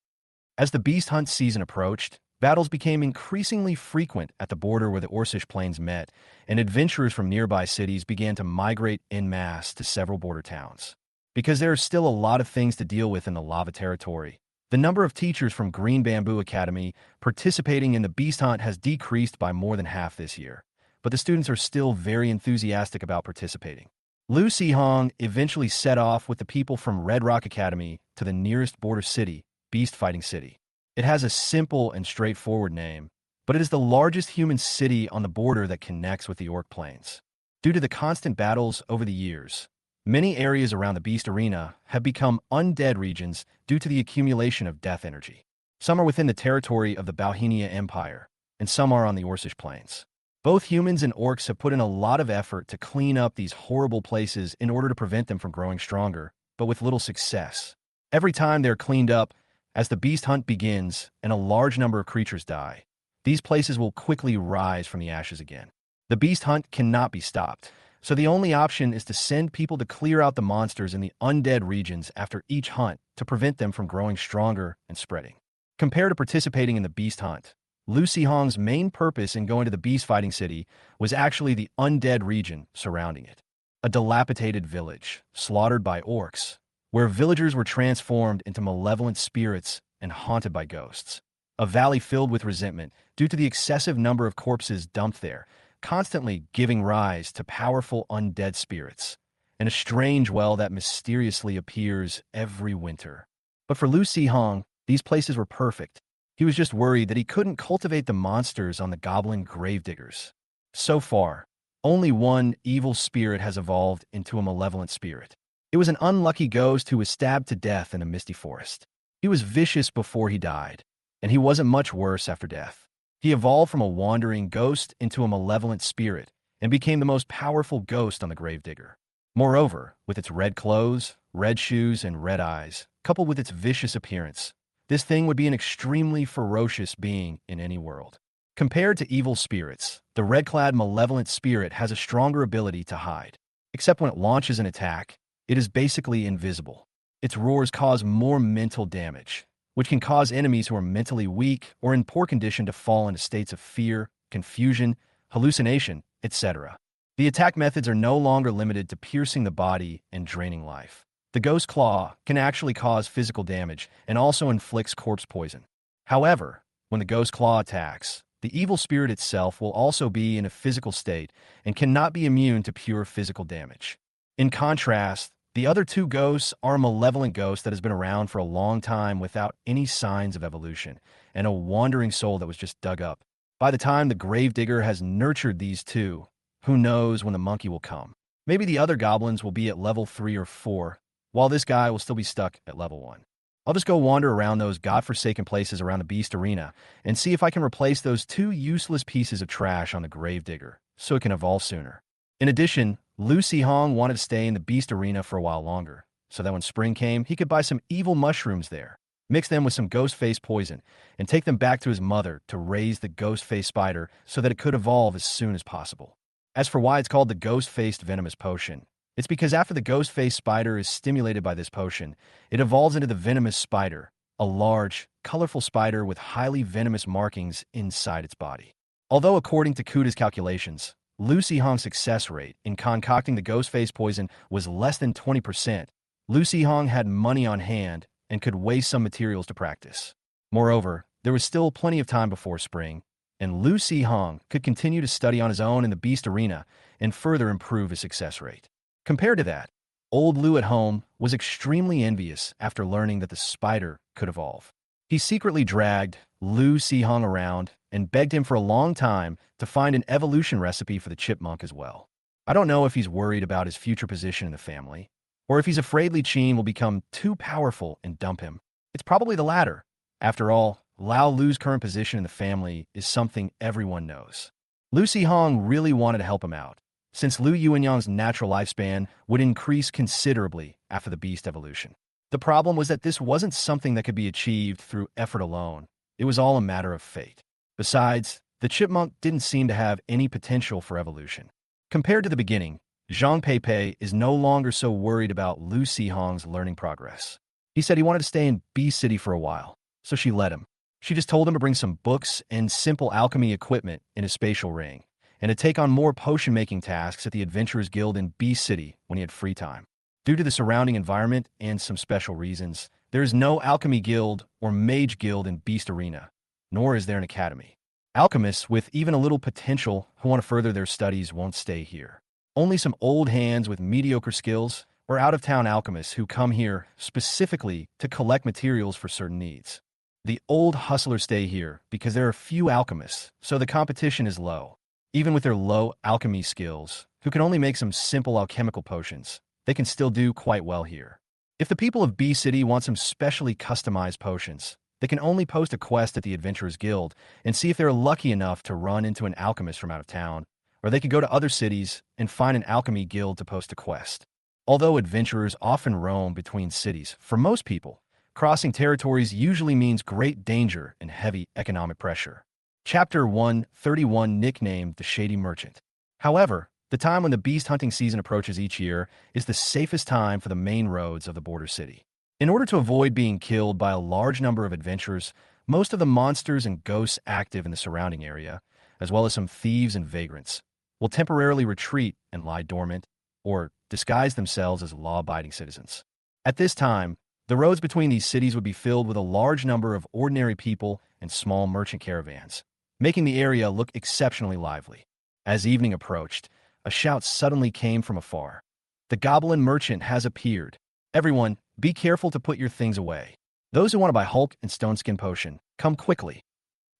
As the beast hunt season approached, battles became increasingly frequent at the border where the Orcish Plains met, and adventurers from nearby cities began to migrate en masse to several border towns. Because there are still a lot of things to deal with in the lava territory, the number of teachers from Green Bamboo Academy participating in the beast hunt has decreased by more than half this year, but the students are still very enthusiastic about participating. Lu Sihong eventually set off with the people from Red Rock Academy to the nearest border city, Beast Fighting City. It has a simple and straightforward name, but it is the largest human city on the border that connects with the Orc Plains. Due to the constant battles over the years, many areas around the Beast Arena have become undead regions due to the accumulation of death energy. Some are within the territory of the Bauhinia Empire, and some are on the Orcish Plains. Both humans and orcs have put in a lot of effort to clean up these horrible places in order to prevent them from growing stronger, but with little success. Every time they're cleaned up, as the beast hunt begins and a large number of creatures die, these places will quickly rise from the ashes again. The beast hunt cannot be stopped, so the only option is to send people to clear out the monsters in the undead regions after each hunt to prevent them from growing stronger and spreading. Compared to participating in the beast hunt, Lu Sihong's main purpose in going to the beast fighting city was actually the undead region surrounding it. A dilapidated village, slaughtered by orcs, where villagers were transformed into malevolent spirits and haunted by ghosts. A valley filled with resentment due to the excessive number of corpses dumped there, constantly giving rise to powerful undead spirits, and a strange well that mysteriously appears every winter. But for Lu Sihong, these places were perfect. He was just worried that he couldn't cultivate the monsters on the goblin gravediggers. So far, only one evil spirit has evolved into a malevolent spirit. It was an unlucky ghost who was stabbed to death in a misty forest. He was vicious before he died, and he wasn't much worse after death. He evolved from a wandering ghost into a malevolent spirit and became the most powerful ghost on the gravedigger. Moreover, with its red clothes, red shoes, and red eyes, coupled with its vicious appearance, this thing would be an extremely ferocious being in any world. Compared to evil spirits, the red-clad malevolent spirit has a stronger ability to hide. Except when it launches an attack, it is basically invisible. Its roars cause more mental damage, which can cause enemies who are mentally weak or in poor condition to fall into states of fear, confusion, hallucination, etc. The attack methods are no longer limited to piercing the body and draining life. The ghost claw can actually cause physical damage and also inflicts corpse poison. However, when the ghost claw attacks, the evil spirit itself will also be in a physical state and cannot be immune to pure physical damage. In contrast, the other two ghosts are a malevolent ghost that has been around for a long time without any signs of evolution, and a wandering soul that was just dug up. By the time the gravedigger has nurtured these two, who knows when the monkey will come? Maybe the other goblins will be at level 3 or 4, while this guy will still be stuck at level 1. I'll just go wander around those godforsaken places around the beast arena and see if I can replace those two useless pieces of trash on the gravedigger so it can evolve sooner. In addition, Lucy Hong wanted to stay in the beast arena for a while longer, so that when spring came, he could buy some evil mushrooms there, mix them with some ghost face poison, and take them back to his mother to raise the ghost face spider so that it could evolve as soon as possible. As for why it's called the ghost-faced venomous potion, it's because after the ghost face spider is stimulated by this potion, it evolves into the venomous spider, a large, colorful spider with highly venomous markings inside its body. Although according to Kuda's calculations, Lucy Hong's success rate in concocting the ghost face poison was less than 20%, Lucy Hong had money on hand and could waste some materials to practice. Moreover, there was still plenty of time before spring, and Lucy Hong could continue to study on his own in the beast arena and further improve his success rate. Compared to that, old Lu at home was extremely envious after learning that the spider could evolve. He secretly dragged Lu Hong around and begged him for a long time to find an evolution recipe for the chipmunk as well. I don't know if he's worried about his future position in the family, or if he's afraid Li Qin will become too powerful and dump him. It's probably the latter. After all, Lao Lu's current position in the family is something everyone knows. Lucy Hong really wanted to help him out, since Lu Yuanyang's natural lifespan would increase considerably after the beast evolution. The problem was that this wasn't something that could be achieved through effort alone. It was all a matter of fate. Besides, the chipmunk didn't seem to have any potential for evolution. Compared to the beginning, Zhang Peipei is no longer so worried about Lu Hong's learning progress. He said he wanted to stay in B City for a while, so she let him. She just told him to bring some books and simple alchemy equipment in his spatial ring, and to take on more potion-making tasks at the Adventurers Guild in B City when he had free time. Due to the surrounding environment and some special reasons, there is no alchemy guild or mage guild in Beast Arena, nor is there an academy. Alchemists with even a little potential who want to further their studies won't stay here. Only some old hands with mediocre skills or out-of-town alchemists who come here specifically to collect materials for certain needs. The old hustlers stay here because there are few alchemists, so the competition is low. Even with their low alchemy skills, who can only make some simple alchemical potions, they can still do quite well here. If the people of B City want some specially customized potions, they can only post a quest at the Adventurers Guild and see if they're lucky enough to run into an alchemist from out of town, or they could go to other cities and find an alchemy guild to post a quest. Although adventurers often roam between cities, for most people, crossing territories usually means great danger and heavy economic pressure. Chapter 131, nicknamed the Shady Merchant. However, the time when the beast hunting season approaches each year is the safest time for the main roads of the border city. In order to avoid being killed by a large number of adventurers, most of the monsters and ghosts active in the surrounding area, as well as some thieves and vagrants, will temporarily retreat and lie dormant, or disguise themselves as law-abiding citizens. At this time, the roads between these cities would be filled with a large number of ordinary people and small merchant caravans, making the area look exceptionally lively. As evening approached, a shout suddenly came from afar. The Goblin merchant has appeared. Everyone, be careful to put your things away. Those who want to buy Hulk and Stoneskin Potion, come quickly.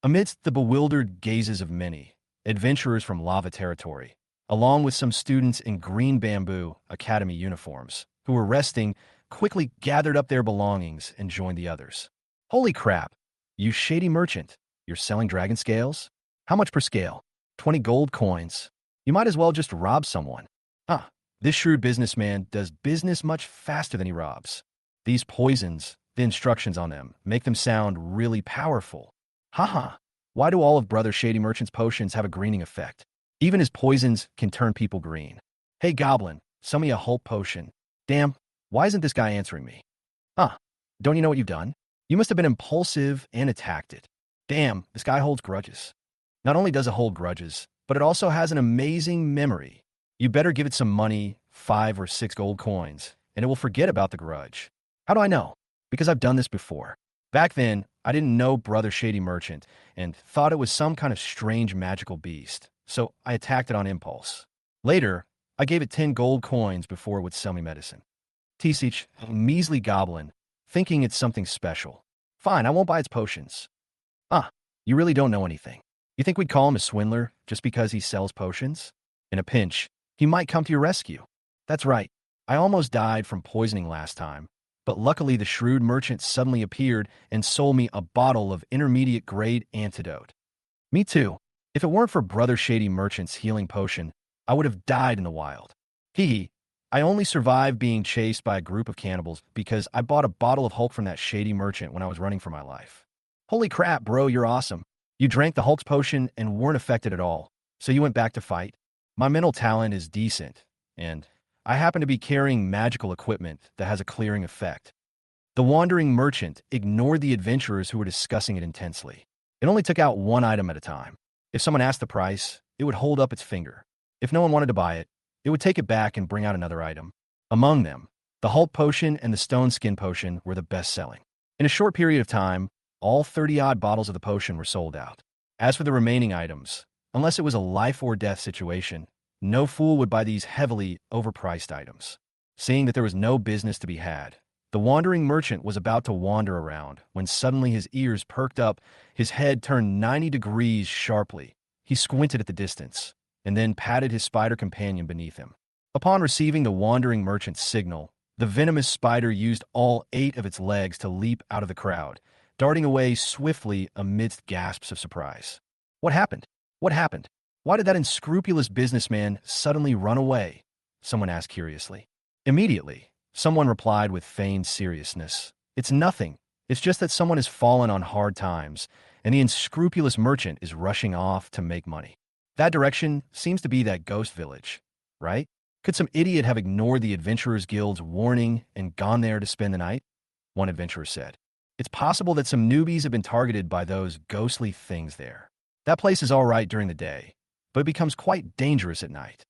Amidst the bewildered gazes of many, adventurers from Lava Territory, along with some students in Green Bamboo Academy uniforms, who were resting, quickly gathered up their belongings and joined the others. Holy crap! You shady merchant, you're selling dragon scales? How much per scale? 20 gold coins. You might as well just rob someone. This shrewd businessman does business much faster than he robs. These poisons, the instructions on them, make them sound really powerful. Haha, why do all of Brother Shady Merchant's potions have a greening effect? Even his poisons can turn people green. Hey Goblin, sell me a Hulk potion. Damn, why isn't this guy answering me? Don't you know what you've done? You must have been impulsive and attacked it. Damn, this guy holds grudges. Not only does it hold grudges, but it also has an amazing memory. You better give it some money, 5 or 6 gold coins, and it will forget about the grudge. How do I know? Because I've done this before. Back then, I didn't know Brother Shady Merchant and thought it was some kind of strange magical beast, so I attacked it on impulse. Later, I gave it 10 gold coins before it would sell me medicine. Teach a measly goblin, thinking it's something special. Fine, I won't buy its potions. Ah, you really don't know anything. You think we'd call him a swindler just because he sells potions? In a pinch, he might come to your rescue. That's right. I almost died from poisoning last time, but luckily the shrewd merchant suddenly appeared and sold me a bottle of intermediate grade antidote. Me too. If it weren't for Brother Shady Merchant's healing potion, I would have died in the wild. Hee. I only survived being chased by a group of cannibals because I bought a bottle of Hulk from that shady merchant when I was running for my life. Holy crap, bro, you're awesome. You drank the Hulk's potion and weren't affected at all, so you went back to fight. My mental talent is decent, and I happen to be carrying magical equipment that has a clearing effect. The wandering merchant ignored the adventurers who were discussing it intensely. It only took out one item at a time. If someone asked the price, it would hold up its finger. If no one wanted to buy it, it would take it back and bring out another item. Among them, the Hulk potion and the stone skin potion were the best-selling. In a short period of time, all 30-odd bottles of the potion were sold out. As for the remaining items, unless it was a life-or-death situation, no fool would buy these heavily overpriced items. Seeing that there was no business to be had, the wandering merchant was about to wander around when suddenly his ears perked up, his head turned 90 degrees sharply. He squinted at the distance, and then patted his spider companion beneath him. Upon receiving the wandering merchant's signal, the venomous spider used all 8 of its legs to leap out of the crowd, darting away swiftly amidst gasps of surprise. What happened? What happened? Why did that unscrupulous businessman suddenly run away? Someone asked curiously. Immediately, someone replied with feigned seriousness. It's nothing. It's just that someone has fallen on hard times, and the unscrupulous merchant is rushing off to make money. That direction seems to be that ghost village, right? Could some idiot have ignored the Adventurers Guild's warning and gone there to spend the night? One adventurer said. It's possible that some newbies have been targeted by those ghostly things there. That place is all right during the day, but it becomes quite dangerous at night.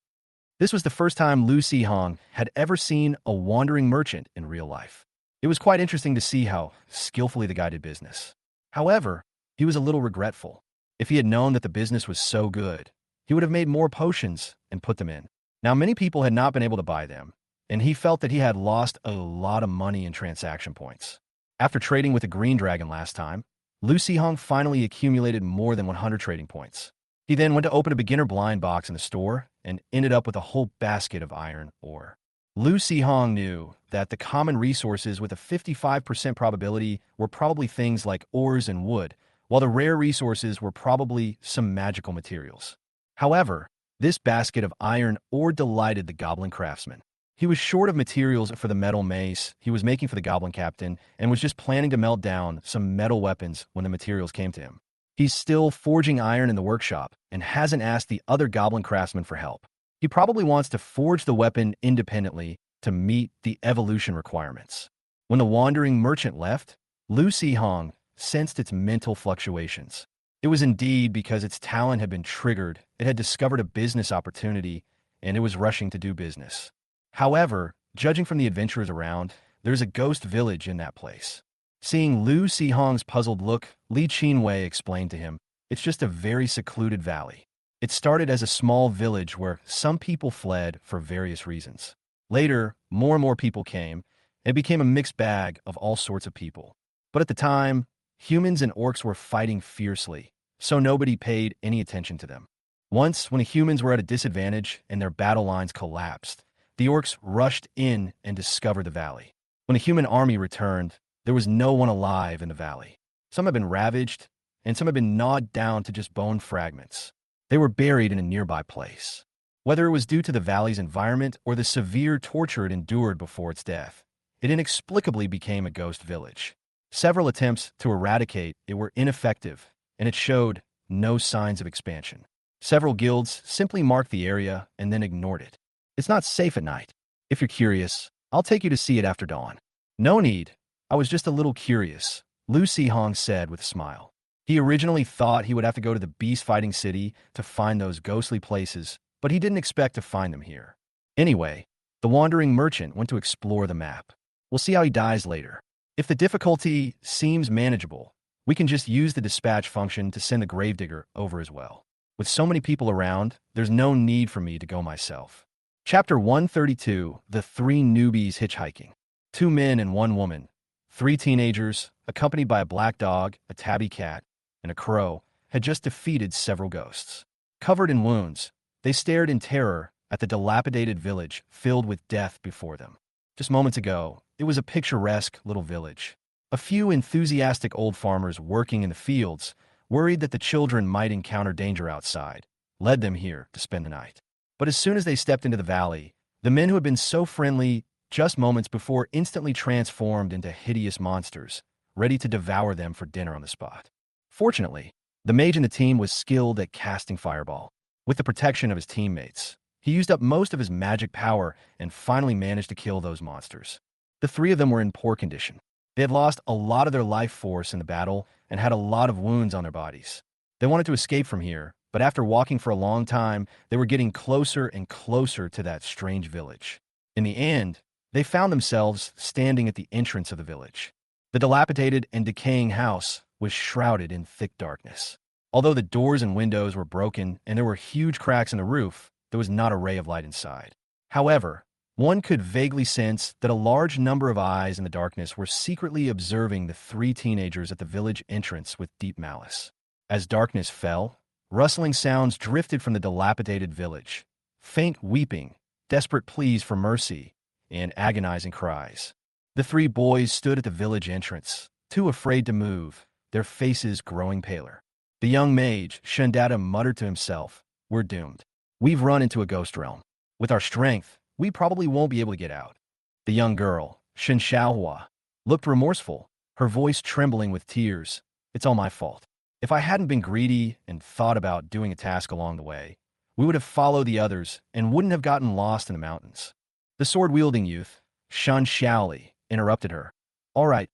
This was the first time Lu Sihong had ever seen a wandering merchant in real life. It was quite interesting to see how skillfully the guy did business. However, he was a little regretful. If he had known that the business was so good, he would have made more potions and put them in. Now, many people had not been able to buy them, and he felt that he had lost a lot of money in transaction points. After trading with the Green Dragon last time, Lu Sihong finally accumulated more than 100 trading points. He then went to open a beginner blind box in the store and ended up with a whole basket of iron ore. Lu Sihong knew that the common resources with a 55% probability were probably things like ores and wood, while the rare resources were probably some magical materials. However, this basket of iron ore delighted the goblin craftsman. He was short of materials for the metal mace he was making for the goblin captain and was just planning to melt down some metal weapons when the materials came to him. He's still forging iron in the workshop and hasn't asked the other goblin craftsmen for help. He probably wants to forge the weapon independently to meet the evolution requirements. When the wandering merchant left, Lu Sihong sensed its mental fluctuations. It was indeed because its talent had been triggered. It had discovered a business opportunity, and it was rushing to do business. However, judging from the adventurers around, there's a ghost village in that place. Seeing Lu Sihong's puzzled look, Li Qinwei explained to him, it's just a very secluded valley. It started as a small village where some people fled for various reasons. Later, more and more people came, and it became a mixed bag of all sorts of people. But at the time, humans and orcs were fighting fiercely, so nobody paid any attention to them. Once, when the humans were at a disadvantage and their battle lines collapsed, the orcs rushed in and discovered the valley. When the human army returned, there was no one alive in the valley. Some had been ravaged, and some had been gnawed down to just bone fragments. They were buried in a nearby place. Whether it was due to the valley's environment or the severe torture it endured before its death, it inexplicably became a ghost village. Several attempts to eradicate it were ineffective, and it showed no signs of expansion. Several guilds simply marked the area and then ignored it. It's not safe at night. If you're curious, I'll take you to see it after dawn. No need. I was just a little curious, Lu Sihong said with a smile. He originally thought he would have to go to the beast fighting city to find those ghostly places, but he didn't expect to find them here. Anyway, The wandering merchant went to explore the map. We'll see how he dies later. If the difficulty seems manageable, we can just use the dispatch function to send the gravedigger over as well. With so many people around, there's no need for me to go myself. Chapter 132, The Three Newbies Hitchhiking. 2 men and 1 woman, 3 teenagers, accompanied by a black dog, a tabby cat, and a crow, had just defeated several ghosts. Covered in wounds, they stared in terror at the dilapidated village filled with death before them. Just moments ago, it was a picturesque little village. A few enthusiastic old farmers working in the fields, worried that the children might encounter danger outside, led them here to spend the night. But as soon as they stepped into the valley, the men who had been so friendly just moments before instantly transformed into hideous monsters, ready to devour them for dinner on the spot. Fortunately, the mage in the team was skilled at casting fireball. With the protection of his teammates, he used up most of his magic power and finally managed to kill those monsters. The 3 of them were in poor condition. They had lost a lot of their life force in the battle and had a lot of wounds on their bodies. They wanted to escape from here, but after walking for a long time, they were getting closer and closer to that strange village. In the end, they found themselves standing at the entrance of the village. The dilapidated and decaying house was shrouded in thick darkness. Although the doors and windows were broken and there were huge cracks in the roof, there was not a ray of light inside. However, one could vaguely sense that a large number of eyes in the darkness were secretly observing the 3 teenagers at the village entrance with deep malice. As darkness fell, rustling sounds drifted from the dilapidated village. Faint weeping, desperate pleas for mercy, and agonizing cries. The 3 boys stood at the village entrance, too afraid to move, their faces growing paler. The young mage, Shandata, muttered to himself, "We're doomed. We've run into a ghost realm. With our strength, we probably won't be able to get out." The young girl, Shin Xiaohua, looked remorseful, her voice trembling with tears. "It's all my fault. If I hadn't been greedy and thought about doing a task along the way, we would have followed the others and wouldn't have gotten lost in the mountains." The sword-wielding youth, Shan Xiaoli, interrupted her. "All right,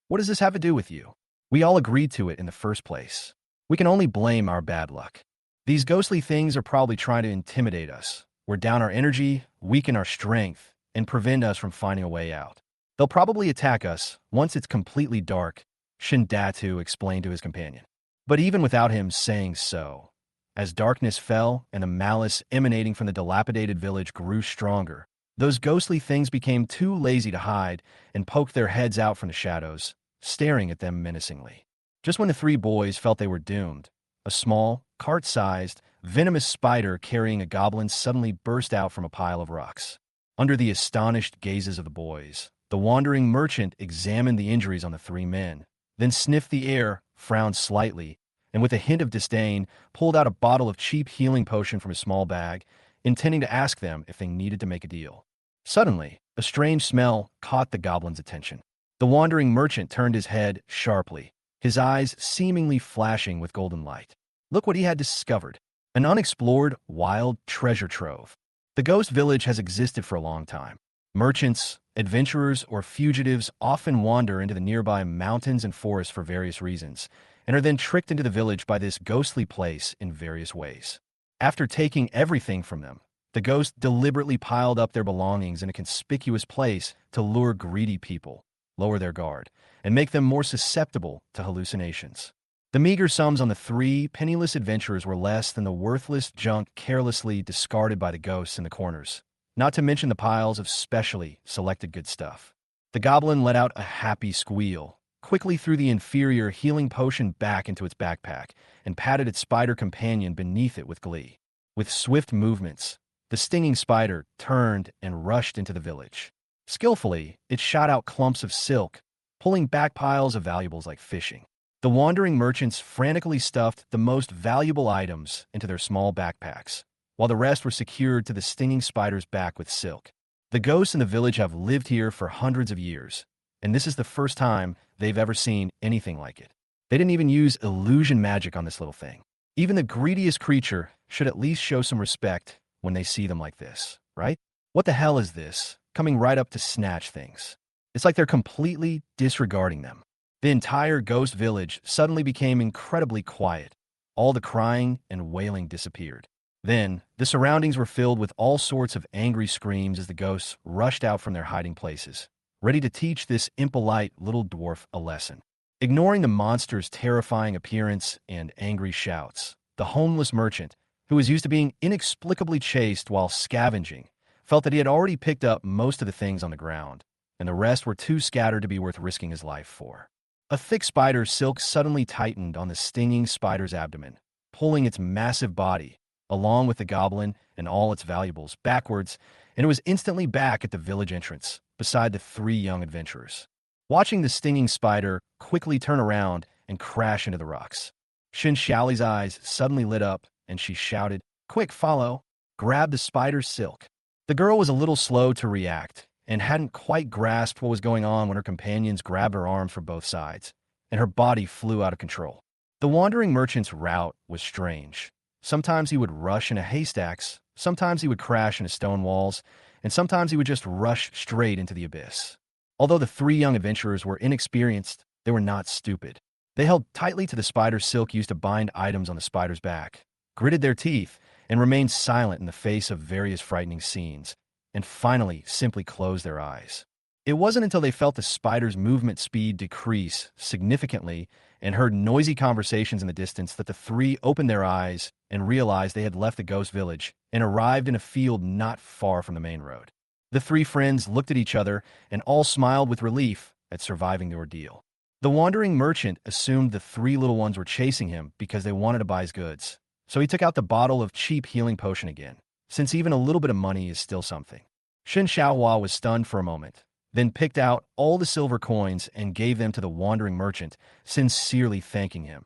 what does this have to do with you? We all agreed to it in the first place. We can only blame our bad luck. These ghostly things are probably trying to intimidate us, wear down our energy, weaken our strength, and prevent us from finding a way out. They'll probably attack us once it's completely dark," Shindatu explained to his companion. But even without him saying so, as darkness fell and the malice emanating from the dilapidated village grew stronger, those ghostly things became too lazy to hide and poked their heads out from the shadows, staring at them menacingly. Just when the 3 boys felt they were doomed, a small, cart-sized, venomous spider carrying a goblin suddenly burst out from a pile of rocks. Under the astonished gazes of the boys, the wandering merchant examined the injuries on the 3 men, then sniffed the air, frowned slightly, and with a hint of disdain, pulled out a bottle of cheap healing potion from his small bag, intending to ask them if they needed to make a deal. Suddenly, a strange smell caught the goblin's attention. The wandering merchant turned his head sharply, his eyes seemingly flashing with golden light. Look what he had discovered. An unexplored, wild treasure trove. The ghost village has existed for a long time. Merchants, adventurers, or fugitives often wander into the nearby mountains and forests for various reasons, and are then tricked into the village by this ghostly place in various ways. After taking everything from them, the ghosts deliberately piled up their belongings in a conspicuous place to lure greedy people, lower their guard, and make them more susceptible to hallucinations. The meager sums on the 3 penniless adventurers were less than the worthless junk carelessly discarded by the ghosts in the corners, not to mention the piles of specially selected good stuff. The goblin let out a happy squeal, quickly threw the inferior healing potion back into its backpack, and patted its spider companion beneath it with glee. With swift movements, the stinging spider turned and rushed into the village. Skillfully, it shot out clumps of silk, pulling back piles of valuables like fishing. The wandering merchants frantically stuffed the most valuable items into their small backpacks, while the rest were secured to the stinging spider's back with silk. The ghosts in the village have lived here for hundreds of years, and this is the first time they've ever seen anything like it. They didn't even use illusion magic on this little thing. Even the greediest creature should at least show some respect when they see them like this, right? What the hell is this, coming right up to snatch things? It's like they're completely disregarding them. The entire ghost village suddenly became incredibly quiet. All the crying and wailing disappeared. Then, the surroundings were filled with all sorts of angry screams as the ghosts rushed out from their hiding places, ready to teach this impolite little dwarf a lesson. Ignoring the monster's terrifying appearance and angry shouts, the homeless merchant, who was used to being inexplicably chased while scavenging, felt that he had already picked up most of the things on the ground, and the rest were too scattered to be worth risking his life for. A thick spider silk suddenly tightened on the stinging spider's abdomen, pulling its massive body, along with the goblin and all its valuables, backwards, and it was instantly back at the village entrance, beside the three young adventurers. Watching the stinging spider quickly turn around and crash into the rocks, Shin Xiaoli's eyes suddenly lit up, and she shouted, "Quick, follow! Grab the spider's silk!" The girl was a little slow to react, and hadn't quite grasped what was going on when her companions grabbed her arms from both sides, and her body flew out of control. The wandering merchant's route was strange. Sometimes he would rush into haystacks, sometimes he would crash into stone walls, and sometimes he would just rush straight into the abyss. Although the three young adventurers were inexperienced, they were not stupid. They held tightly to the spider's silk used to bind items on the spider's back, gritted their teeth, and remained silent in the face of various frightening scenes, and finally simply closed their eyes. It wasn't until they felt the spider's movement speed decrease significantly and heard noisy conversations in the distance that the three opened their eyes and realized they had left the ghost village and arrived in a field not far from the main road. The three friends looked at each other and all smiled with relief at surviving the ordeal. The wandering merchant assumed the three little ones were chasing him because they wanted to buy his goods, so he took out the bottle of cheap healing potion again, since even a little bit of money is still something. Shin Xiaohua was stunned for a moment, then picked out all the silver coins and gave them to the wandering merchant, sincerely thanking him.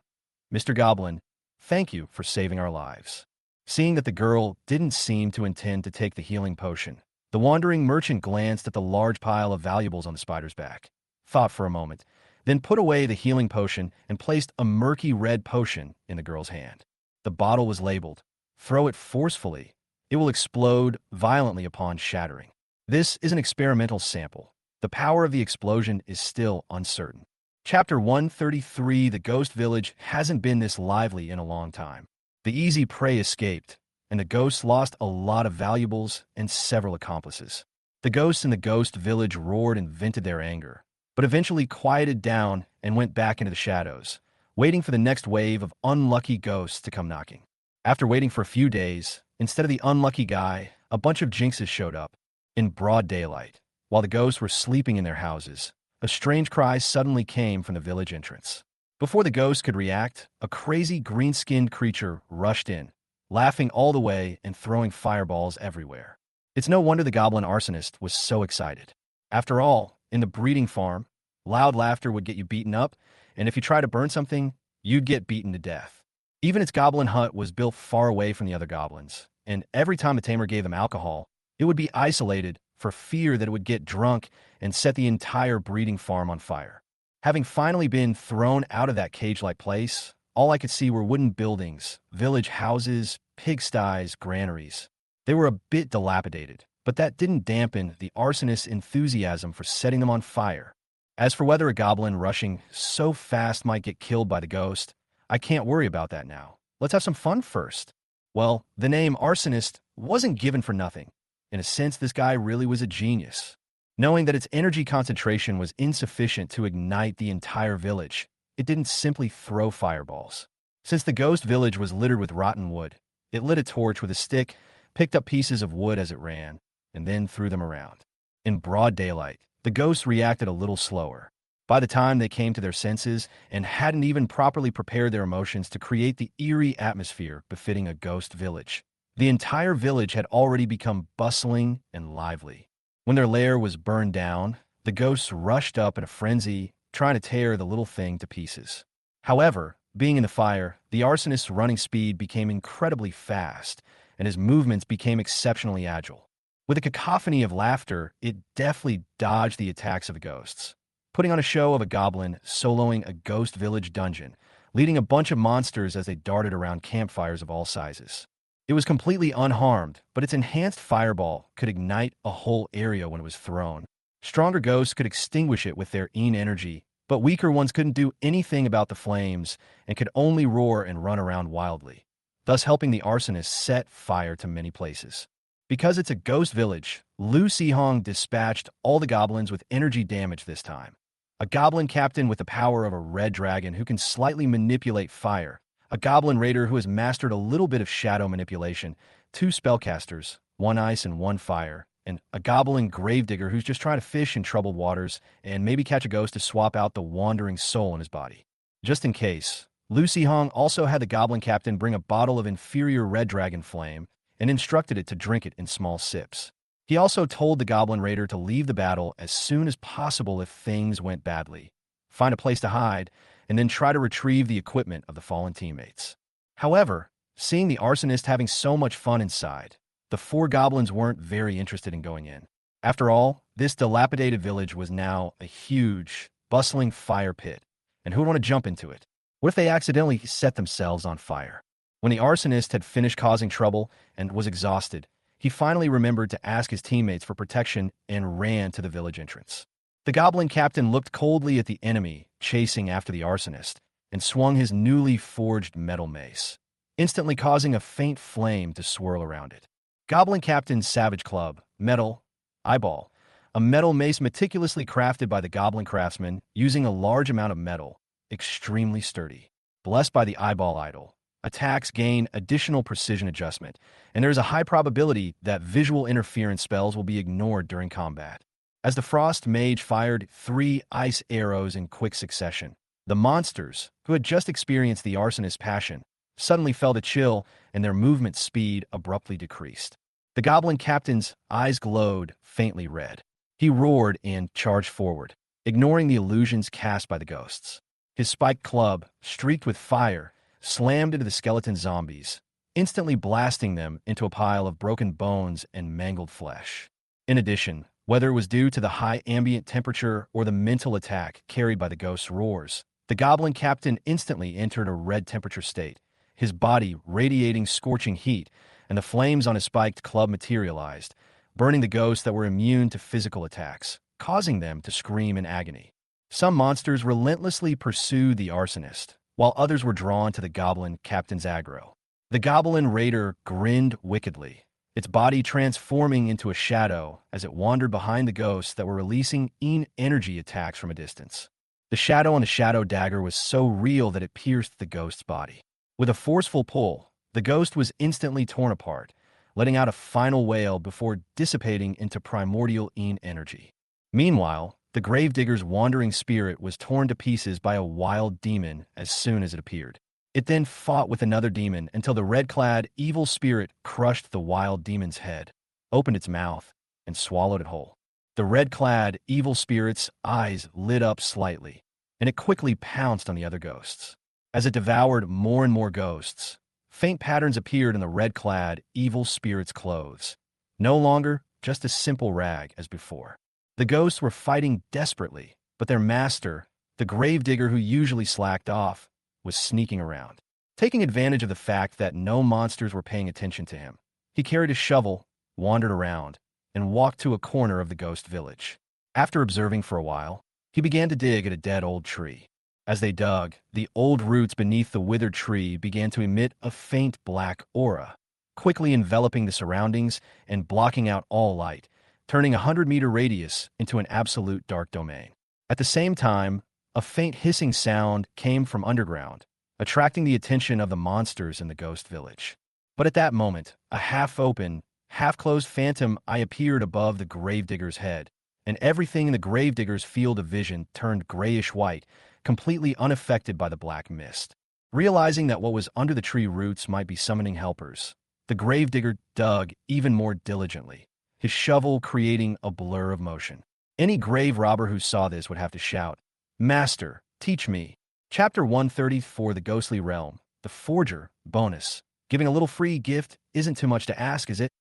"Mr. Goblin, thank you for saving our lives." Seeing that the girl didn't seem to intend to take the healing potion, the wandering merchant glanced at the large pile of valuables on the spider's back, thought for a moment, then put away the healing potion and placed a murky red potion in the girl's hand. The bottle was labeled, "Throw it forcefully. It will explode violently upon shattering. This is an experimental sample. The power of the explosion is still uncertain." Chapter 133. The Ghost Village hasn't been this lively in a long time. The easy prey escaped, and the ghosts lost a lot of valuables and several accomplices. The ghosts in the ghost village roared and vented their anger, but eventually quieted down and went back into the shadows, waiting for the next wave of unlucky ghosts to come knocking. After waiting for a few days, instead of the unlucky guy, a bunch of jinxes showed up in broad daylight. While the ghosts were sleeping in their houses, a strange cry suddenly came from the village entrance. Before the ghosts could react, a crazy green-skinned creature rushed in, laughing all the way and throwing fireballs everywhere. It's no wonder the goblin arsonist was so excited. After all, in the breeding farm, loud laughter would get you beaten up, and if you try to burn something, you'd get beaten to death. Even its goblin hut was built far away from the other goblins, and every time the tamer gave them alcohol, it would be isolated for fear that it would get drunk and set the entire breeding farm on fire. Having finally been thrown out of that cage-like place, all I could see were wooden buildings, village houses, pigsties, granaries. They were a bit dilapidated, but that didn't dampen the arsonist's enthusiasm for setting them on fire. As for whether a goblin rushing so fast might get killed by the ghost, I can't worry about that now. Let's have some fun first. Well, the name arsonist wasn't given for nothing. In a sense, this guy really was a genius. Knowing that its energy concentration was insufficient to ignite the entire village, it didn't simply throw fireballs. Since the ghost village was littered with rotten wood, it lit a torch with a stick, picked up pieces of wood as it ran, and then threw them around. In broad daylight, the ghosts reacted a little slower. By the time they came to their senses and hadn't even properly prepared their emotions to create the eerie atmosphere befitting a ghost village, the entire village had already become bustling and lively. When their lair was burned down, the ghosts rushed up in a frenzy, trying to tear the little thing to pieces. However, being in the fire, the arsonist's running speed became incredibly fast, and his movements became exceptionally agile. With a cacophony of laughter, it deftly dodged the attacks of the ghosts, putting on a show of a goblin soloing a ghost village dungeon, leading a bunch of monsters as they darted around campfires of all sizes. It was completely unharmed, but its enhanced fireball could ignite a whole area when it was thrown. Stronger ghosts could extinguish it with their energy, but weaker ones couldn't do anything about the flames and could only roar and run around wildly. thus helping the arsonist set fire to many places. Because it's a ghost village, Lu Sihong dispatched all the goblins with energy damage this time. A goblin captain with the power of a red dragon who can slightly manipulate fire, a goblin raider who has mastered a little bit of shadow manipulation, 2 spellcasters, 1 ice and 1 fire, and a goblin gravedigger who's just trying to fish in troubled waters and maybe catch a ghost to swap out the wandering soul in his body. Just in case, Lu Sihong also had the goblin captain bring a bottle of inferior red dragon flame and instructed it to drink it in small sips. He also told the goblin raider to leave the battle as soon as possible if things went badly, find a place to hide, and then try to retrieve the equipment of the fallen teammates. However, seeing the arsonist having so much fun inside, the 4 goblins weren't very interested in going in. After all, this dilapidated village was now a huge, bustling fire pit, and who would want to jump into it? What if they accidentally set themselves on fire? When the arsonist had finished causing trouble and was exhausted, he finally remembered to ask his teammates for protection and ran to the village entrance. The goblin captain looked coldly at the enemy chasing after the arsonist and swung his newly forged metal mace, instantly causing a faint flame to swirl around it. Goblin Captain's Savage Club, Metal, Eyeball, a metal mace meticulously crafted by the goblin craftsman using a large amount of metal, extremely sturdy. Blessed by the Eyeball Idol, attacks gain additional precision adjustment, and there is a high probability that visual interference spells will be ignored during combat. As the Frost Mage fired 3 ice arrows in quick succession, the monsters, who had just experienced the arsonist's passion, suddenly felt a chill and their movement speed abruptly decreased. The goblin captain's eyes glowed faintly red. He roared and charged forward, ignoring the illusions cast by the ghosts. His spiked club, streaked with fire, slammed into the skeleton zombies, instantly blasting them into a pile of broken bones and mangled flesh. In addition, whether it was due to the high ambient temperature or the mental attack carried by the ghost's roars, the goblin captain instantly entered a red temperature state, his body radiating scorching heat, and the flames on his spiked club materialized, burning the ghosts that were immune to physical attacks, causing them to scream in agony. Some monsters relentlessly pursued the arsonist, while others were drawn to the goblin captain's aggro. The goblin raider grinned wickedly, its body transforming into a shadow as it wandered behind the ghosts that were releasing energy attacks from a distance. The shadow on the shadow dagger was so real that it pierced the ghost's body. With a forceful pull, the ghost was instantly torn apart, letting out a final wail before dissipating into primordial energy. Meanwhile, the gravedigger's wandering spirit was torn to pieces by a wild demon as soon as it appeared. It then fought with another demon until the red-clad evil spirit crushed the wild demon's head, opened its mouth, and swallowed it whole. The red-clad evil spirit's eyes lit up slightly, and it quickly pounced on the other ghosts. As it devoured more and more ghosts, faint patterns appeared in the red-clad evil spirit's clothes, no longer just a simple rag as before. The ghosts were fighting desperately, but their master, the gravedigger who usually slacked off, was sneaking around. Taking advantage of the fact that no monsters were paying attention to him, he carried his shovel, wandered around, and walked to a corner of the ghost village. After observing for a while, he began to dig at a dead old tree. As they dug, the old roots beneath the withered tree began to emit a faint black aura, quickly enveloping the surroundings and blocking out all light, turning a 100-meter radius into an absolute dark domain. At the same time, a faint hissing sound came from underground, attracting the attention of the monsters in the ghost village. But at that moment, a half-open, half-closed phantom eye appeared above the gravedigger's head, and everything in the gravedigger's field of vision turned grayish-white, completely unaffected by the black mist. Realizing that what was under the tree roots might be summoning helpers, the gravedigger dug even more diligently, his shovel creating a blur of motion. Any grave robber who saw this would have to shout, "Master, teach me." Chapter 134, The Ghostly Realm, The Forger, bonus. Giving a little free gift isn't too much to ask, is it?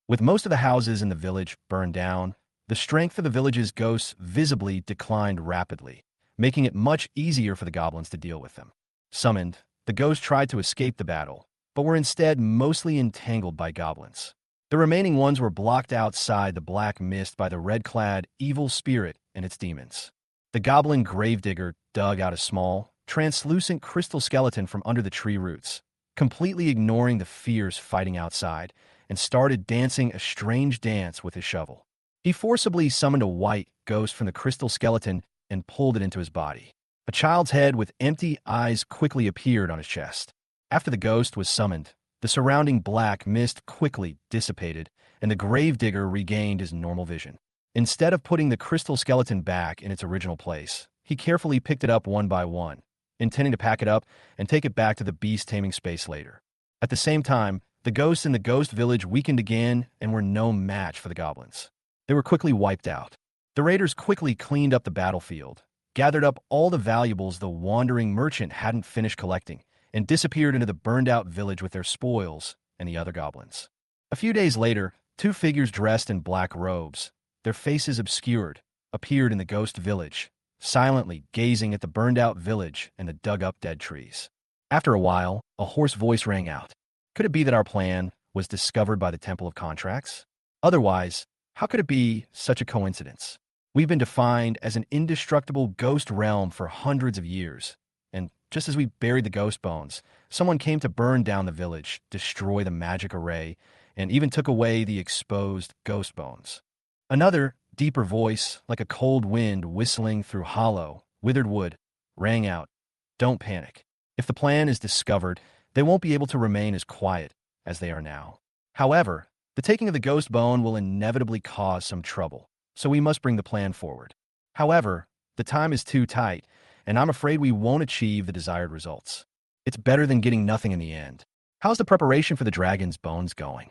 With most of the houses in the village burned down, the strength of the village's ghosts visibly declined rapidly, making it much easier for the goblins to deal with them. Summoned, the ghosts tried to escape the battle, but were instead mostly entangled by goblins. The remaining ones were blocked outside the black mist by the red-clad evil spirit and its demons. The goblin gravedigger dug out a small, translucent crystal skeleton from under the tree roots, completely ignoring the fierce fighting outside, and started dancing a strange dance with his shovel. He forcibly summoned a white ghost from the crystal skeleton and pulled it into his body. A child's head with empty eyes quickly appeared on his chest. After the ghost was summoned, the surrounding black mist quickly dissipated, and the gravedigger regained his normal vision. Instead of putting the crystal skeleton back in its original place, he carefully picked it up one by one, intending to pack it up and take it back to the beast-taming space later. At the same time, the ghosts in the ghost village weakened again and were no match for the goblins. They were quickly wiped out. The raiders quickly cleaned up the battlefield, gathered up all the valuables the wandering merchant hadn't finished collecting, and disappeared into the burned-out village with their spoils and the other goblins. A few days later, two figures dressed in black robes, their faces obscured, appeared in the ghost village, silently gazing at the burned-out village and the dug-up dead trees. After a while, a hoarse voice rang out. Could it be that our plan was discovered by the Temple of Contracts? Otherwise, how could it be such a coincidence? We've been defined as an indestructible ghost realm for hundreds of years, and just as we buried the ghost bones, someone came to burn down the village, destroy the magic array, and even took away the exposed ghost bones. Another, deeper voice, like a cold wind whistling through hollow, withered wood, rang out, "Don't panic. If the plan is discovered, they won't be able to remain as quiet as they are now. However, the taking of the ghost bone will inevitably cause some trouble, so we must bring the plan forward. However, the time is too tight, and I'm afraid we won't achieve the desired results. It's better than getting nothing in the end. How's the preparation for the dragon's bones going?"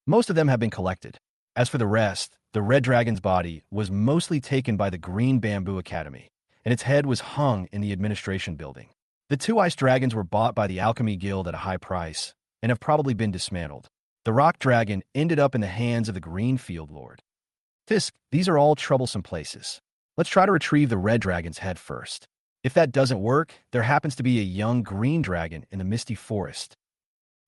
Most of them have been collected. As for the rest, the red dragon's body was mostly taken by the Green Bamboo Academy, and its head was hung in the administration building. The two ice dragons were bought by the Alchemy Guild at a high price, and have probably been dismantled. The rock dragon ended up in the hands of the Greenfield Lord. Fisk, these are all troublesome places. Let's try to retrieve the red dragon's head first. If that doesn't work, there happens to be a young green dragon in the misty forest.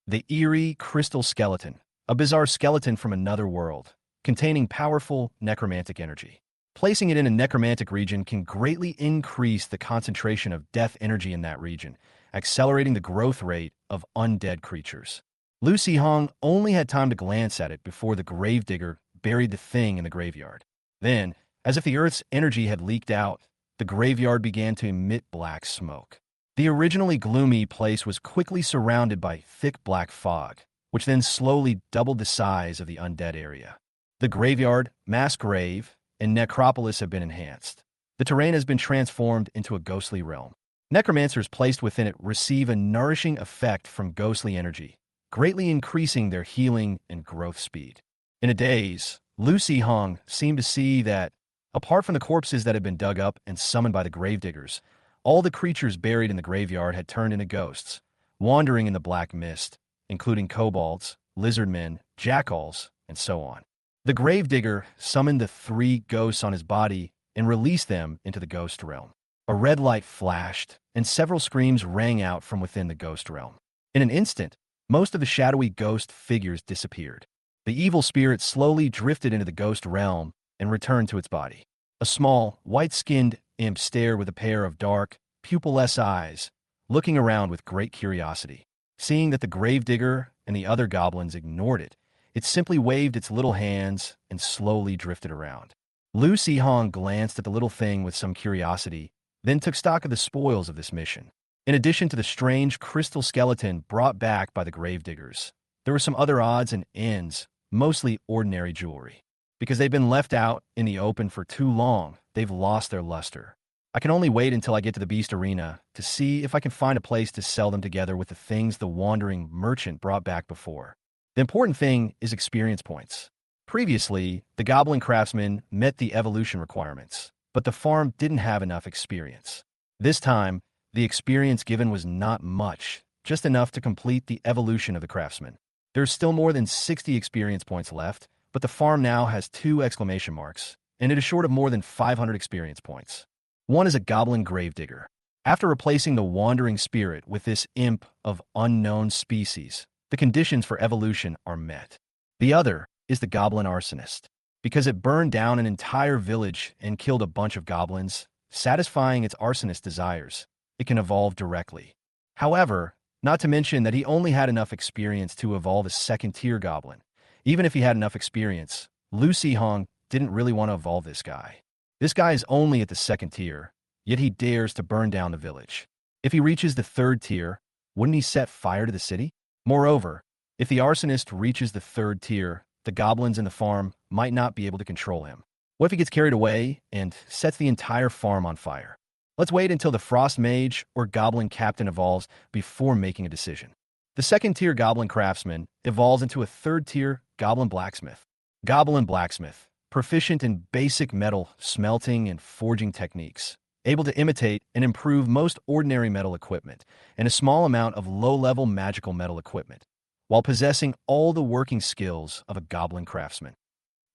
The eerie crystal skeleton, a bizarre skeleton from another world, containing powerful necromantic energy. Placing it in a necromantic region can greatly increase the concentration of death energy in that region, accelerating the growth rate of undead creatures. Lucy Hong only had time to glance at it before the gravedigger buried the thing in the graveyard. Then, as if the earth's energy had leaked out, the graveyard began to emit black smoke. The originally gloomy place was quickly surrounded by thick black fog, which then slowly doubled the size of the undead area. The graveyard, mass grave, and necropolis have been enhanced. The terrain has been transformed into a ghostly realm. Necromancers placed within it receive a nourishing effect from ghostly energy, greatly increasing their healing and growth speed. In a daze, Lucy Hong seemed to see that, apart from the corpses that had been dug up and summoned by the gravediggers, all the creatures buried in the graveyard had turned into ghosts, wandering in the black mist, including kobolds, lizardmen, jackals, and so on. The gravedigger summoned the three ghosts on his body and released them into the ghost realm. A red light flashed, and several screams rang out from within the ghost realm. In an instant, most of the shadowy ghost figures disappeared. The evil spirit slowly drifted into the ghost realm and returned to its body. A small, white-skinned imp stared with a pair of dark, pupilless eyes, looking around with great curiosity. Seeing that the gravedigger and the other goblins ignored it, it simply waved its little hands and slowly drifted around. Lucy Hong glanced at the little thing with some curiosity, then took stock of the spoils of this mission. In addition to the strange crystal skeleton brought back by the gravediggers, there were some other odds and ends, mostly ordinary jewelry. Because they've been left out in the open for too long, they've lost their luster. I can only wait until I get to the Beast Arena to see if I can find a place to sell them together with the things the wandering merchant brought back before. The important thing is experience points. Previously, the Goblin craftsman met the evolution requirements, but the farm didn't have enough experience. This time, the experience given was not much, just enough to complete the evolution of the craftsman. There's still more than 60 experience points left, but the farm now has 2 exclamation marks, and it is short of more than 500 experience points. One is a Goblin gravedigger. After replacing the wandering spirit with this imp of unknown species, the conditions for evolution are met. The other is the Goblin arsonist. Because it burned down an entire village and killed a bunch of goblins, satisfying its arsonist desires, it can evolve directly. However, Not to mention that he only had enough experience to evolve a second-tier goblin. Even if he had enough experience, Lu Hong didn't really want to evolve this guy. This guy is only at the second tier, yet he dares to burn down the village. If he reaches the third tier, wouldn't he set fire to the city? Moreover, if the arsonist reaches the third tier, the goblins in the farm might not be able to control him. What if he gets carried away and sets the entire farm on fire? Let's wait until the Frost Mage or Goblin Captain evolves before making a decision. The second-tier Goblin Craftsman evolves into a third-tier Goblin Blacksmith. Goblin Blacksmith, proficient in basic metal smelting and forging techniques, able to imitate and improve most ordinary metal equipment and a small amount of low-level magical metal equipment, while possessing all the working skills of a Goblin Craftsman.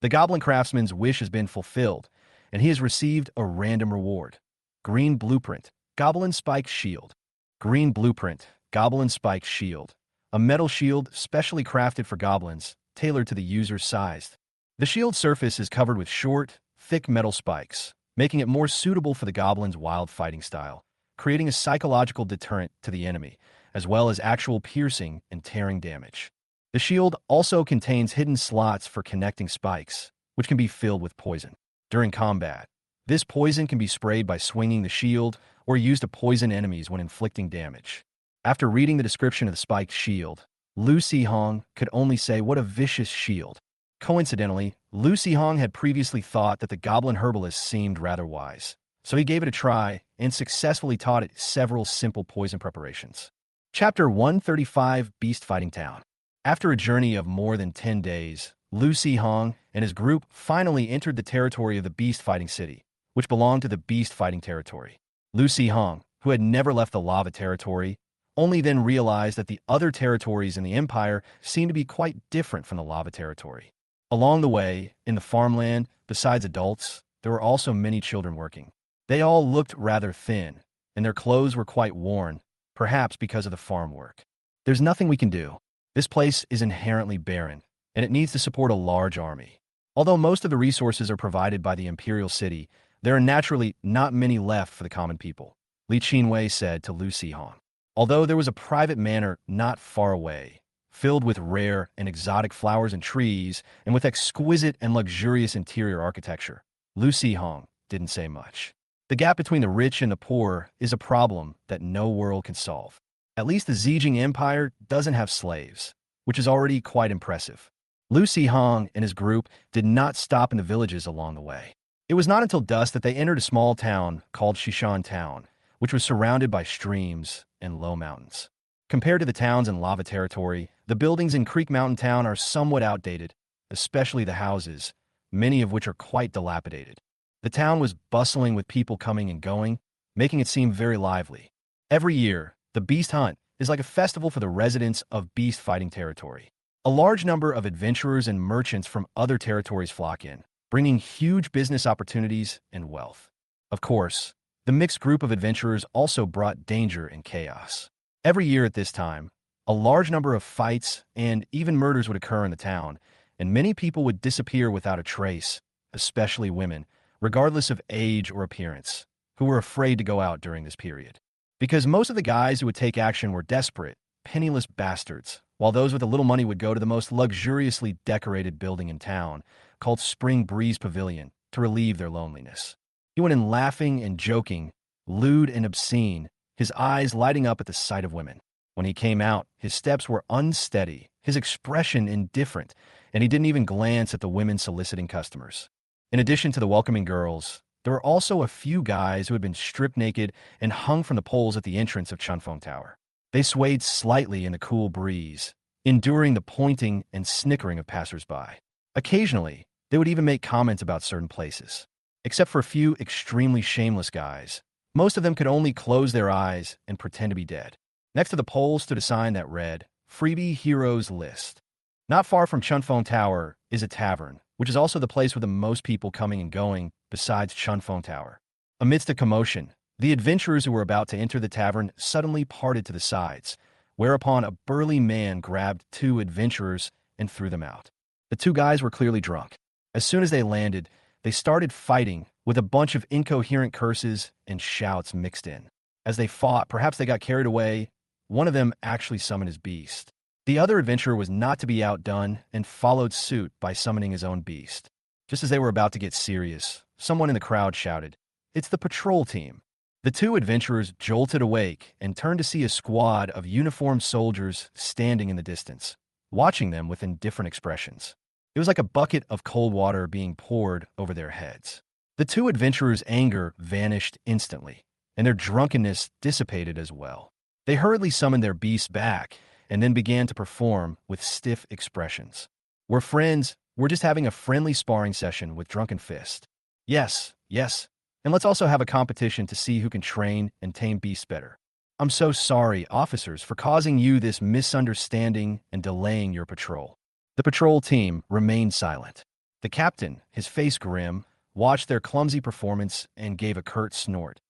The Goblin Craftsman's wish has been fulfilled, and he has received a random reward. Green Blueprint, Goblin Spike Shield. Green Blueprint, Goblin Spike Shield. A metal shield specially crafted for goblins, tailored to the user's size. The shield surface is covered with short, thick metal spikes, making it more suitable for the goblin's wild fighting style, creating a psychological deterrent to the enemy, as well as actual piercing and tearing damage. The shield also contains hidden slots for connecting spikes, which can be filled with poison. During combat, this poison can be sprayed by swinging the shield or used to poison enemies when inflicting damage. After reading the description of the spiked shield, Lu Hong could only say, "What a vicious shield." Coincidentally, Lu Hong had previously thought that the Goblin Herbalist seemed rather wise, so he gave it a try and successfully taught it several simple poison preparations. Chapter 135, Beast Fighting Town. After a journey of more than 10 days, Lu Hong and his group finally entered the territory of the Beast Fighting City, which belonged to the Beast Fighting Territory. Lu Hong, who had never left the Lava Territory, only then realized that the other territories in the Empire seemed to be quite different from the Lava Territory. Along the way, in the farmland, besides adults, there were also many children working. They all looked rather thin, and their clothes were quite worn, perhaps because of the farm work. There's nothing we can do. This place is inherently barren, and it needs to support a large army. Although most of the resources are provided by the Imperial City, there are naturally not many left for the common people, Li Qinwei said to Lu Hong. Although there was a private manor not far away, filled with rare and exotic flowers and trees, and with exquisite and luxurious interior architecture, Lu Hong didn't say much. The gap between the rich and the poor is a problem that no world can solve. At least the Zijing Empire doesn't have slaves, which is already quite impressive. Lu Hong and his group did not stop in the villages along the way. It was not until dusk that they entered a small town called Shishan Town, which was surrounded by streams and low mountains. Compared to the towns in Lava Territory, the buildings in Creek Mountain Town are somewhat outdated, especially the houses, many of which are quite dilapidated. The town was bustling with people coming and going, making it seem very lively. Every year, the Beast Hunt is like a festival for the residents of Beast Fighting Territory. A large number of adventurers and merchants from other territories flock in, bringing huge business opportunities and wealth. Of course, the mixed group of adventurers also brought danger and chaos. Every year at this time, a large number of fights and even murders would occur in the town, and many people would disappear without a trace, especially women, regardless of age or appearance, who were afraid to go out during this period. Because most of the guys who would take action were desperate, penniless bastards, while those with a little money would go to the most luxuriously decorated building in town, called Spring Breeze Pavilion, to relieve their loneliness. He went in laughing and joking, lewd and obscene, his eyes lighting up at the sight of women. When he came out, his steps were unsteady, his expression indifferent, and he didn't even glance at the women soliciting customers. In addition to the welcoming girls, there were also a few guys who had been stripped naked and hung from the poles at the entrance of Chunfeng Tower. They swayed slightly in the cool breeze, enduring the pointing and snickering of passers-by. Occasionally, they would even make comments about certain places. Except for a few extremely shameless guys, most of them could only close their eyes and pretend to be dead. Next to the pole stood a sign that read, "Freebie Heroes List." Not far from Chunfeng Tower is a tavern, which is also the place with the most people coming and going besides Chunfeng Tower. Amidst a commotion, the adventurers who were about to enter the tavern suddenly parted to the sides, whereupon a burly man grabbed two adventurers and threw them out. The two guys were clearly drunk. As soon as they landed, they started fighting with a bunch of incoherent curses and shouts mixed in. As they fought, perhaps they got carried away, one of them actually summoned his beast. The other adventurer was not to be outdone and followed suit by summoning his own beast. Just as they were about to get serious, someone in the crowd shouted, "It's the patrol team." The two adventurers jolted awake and turned to see a squad of uniformed soldiers standing in the distance, watching them with indifferent expressions. It was like a bucket of cold water being poured over their heads. The two adventurers' anger vanished instantly, and their drunkenness dissipated as well. They hurriedly summoned their beasts back and then began to perform with stiff expressions. "We're friends. We're just having a friendly sparring session with Drunken Fist. Yes, yes. And let's also have a competition to see who can train and tame beasts better. I'm so sorry, officers, for causing you this misunderstanding and delaying your patrol." The patrol team remained silent. The captain, his face grim, watched their clumsy performance and gave a curt snort.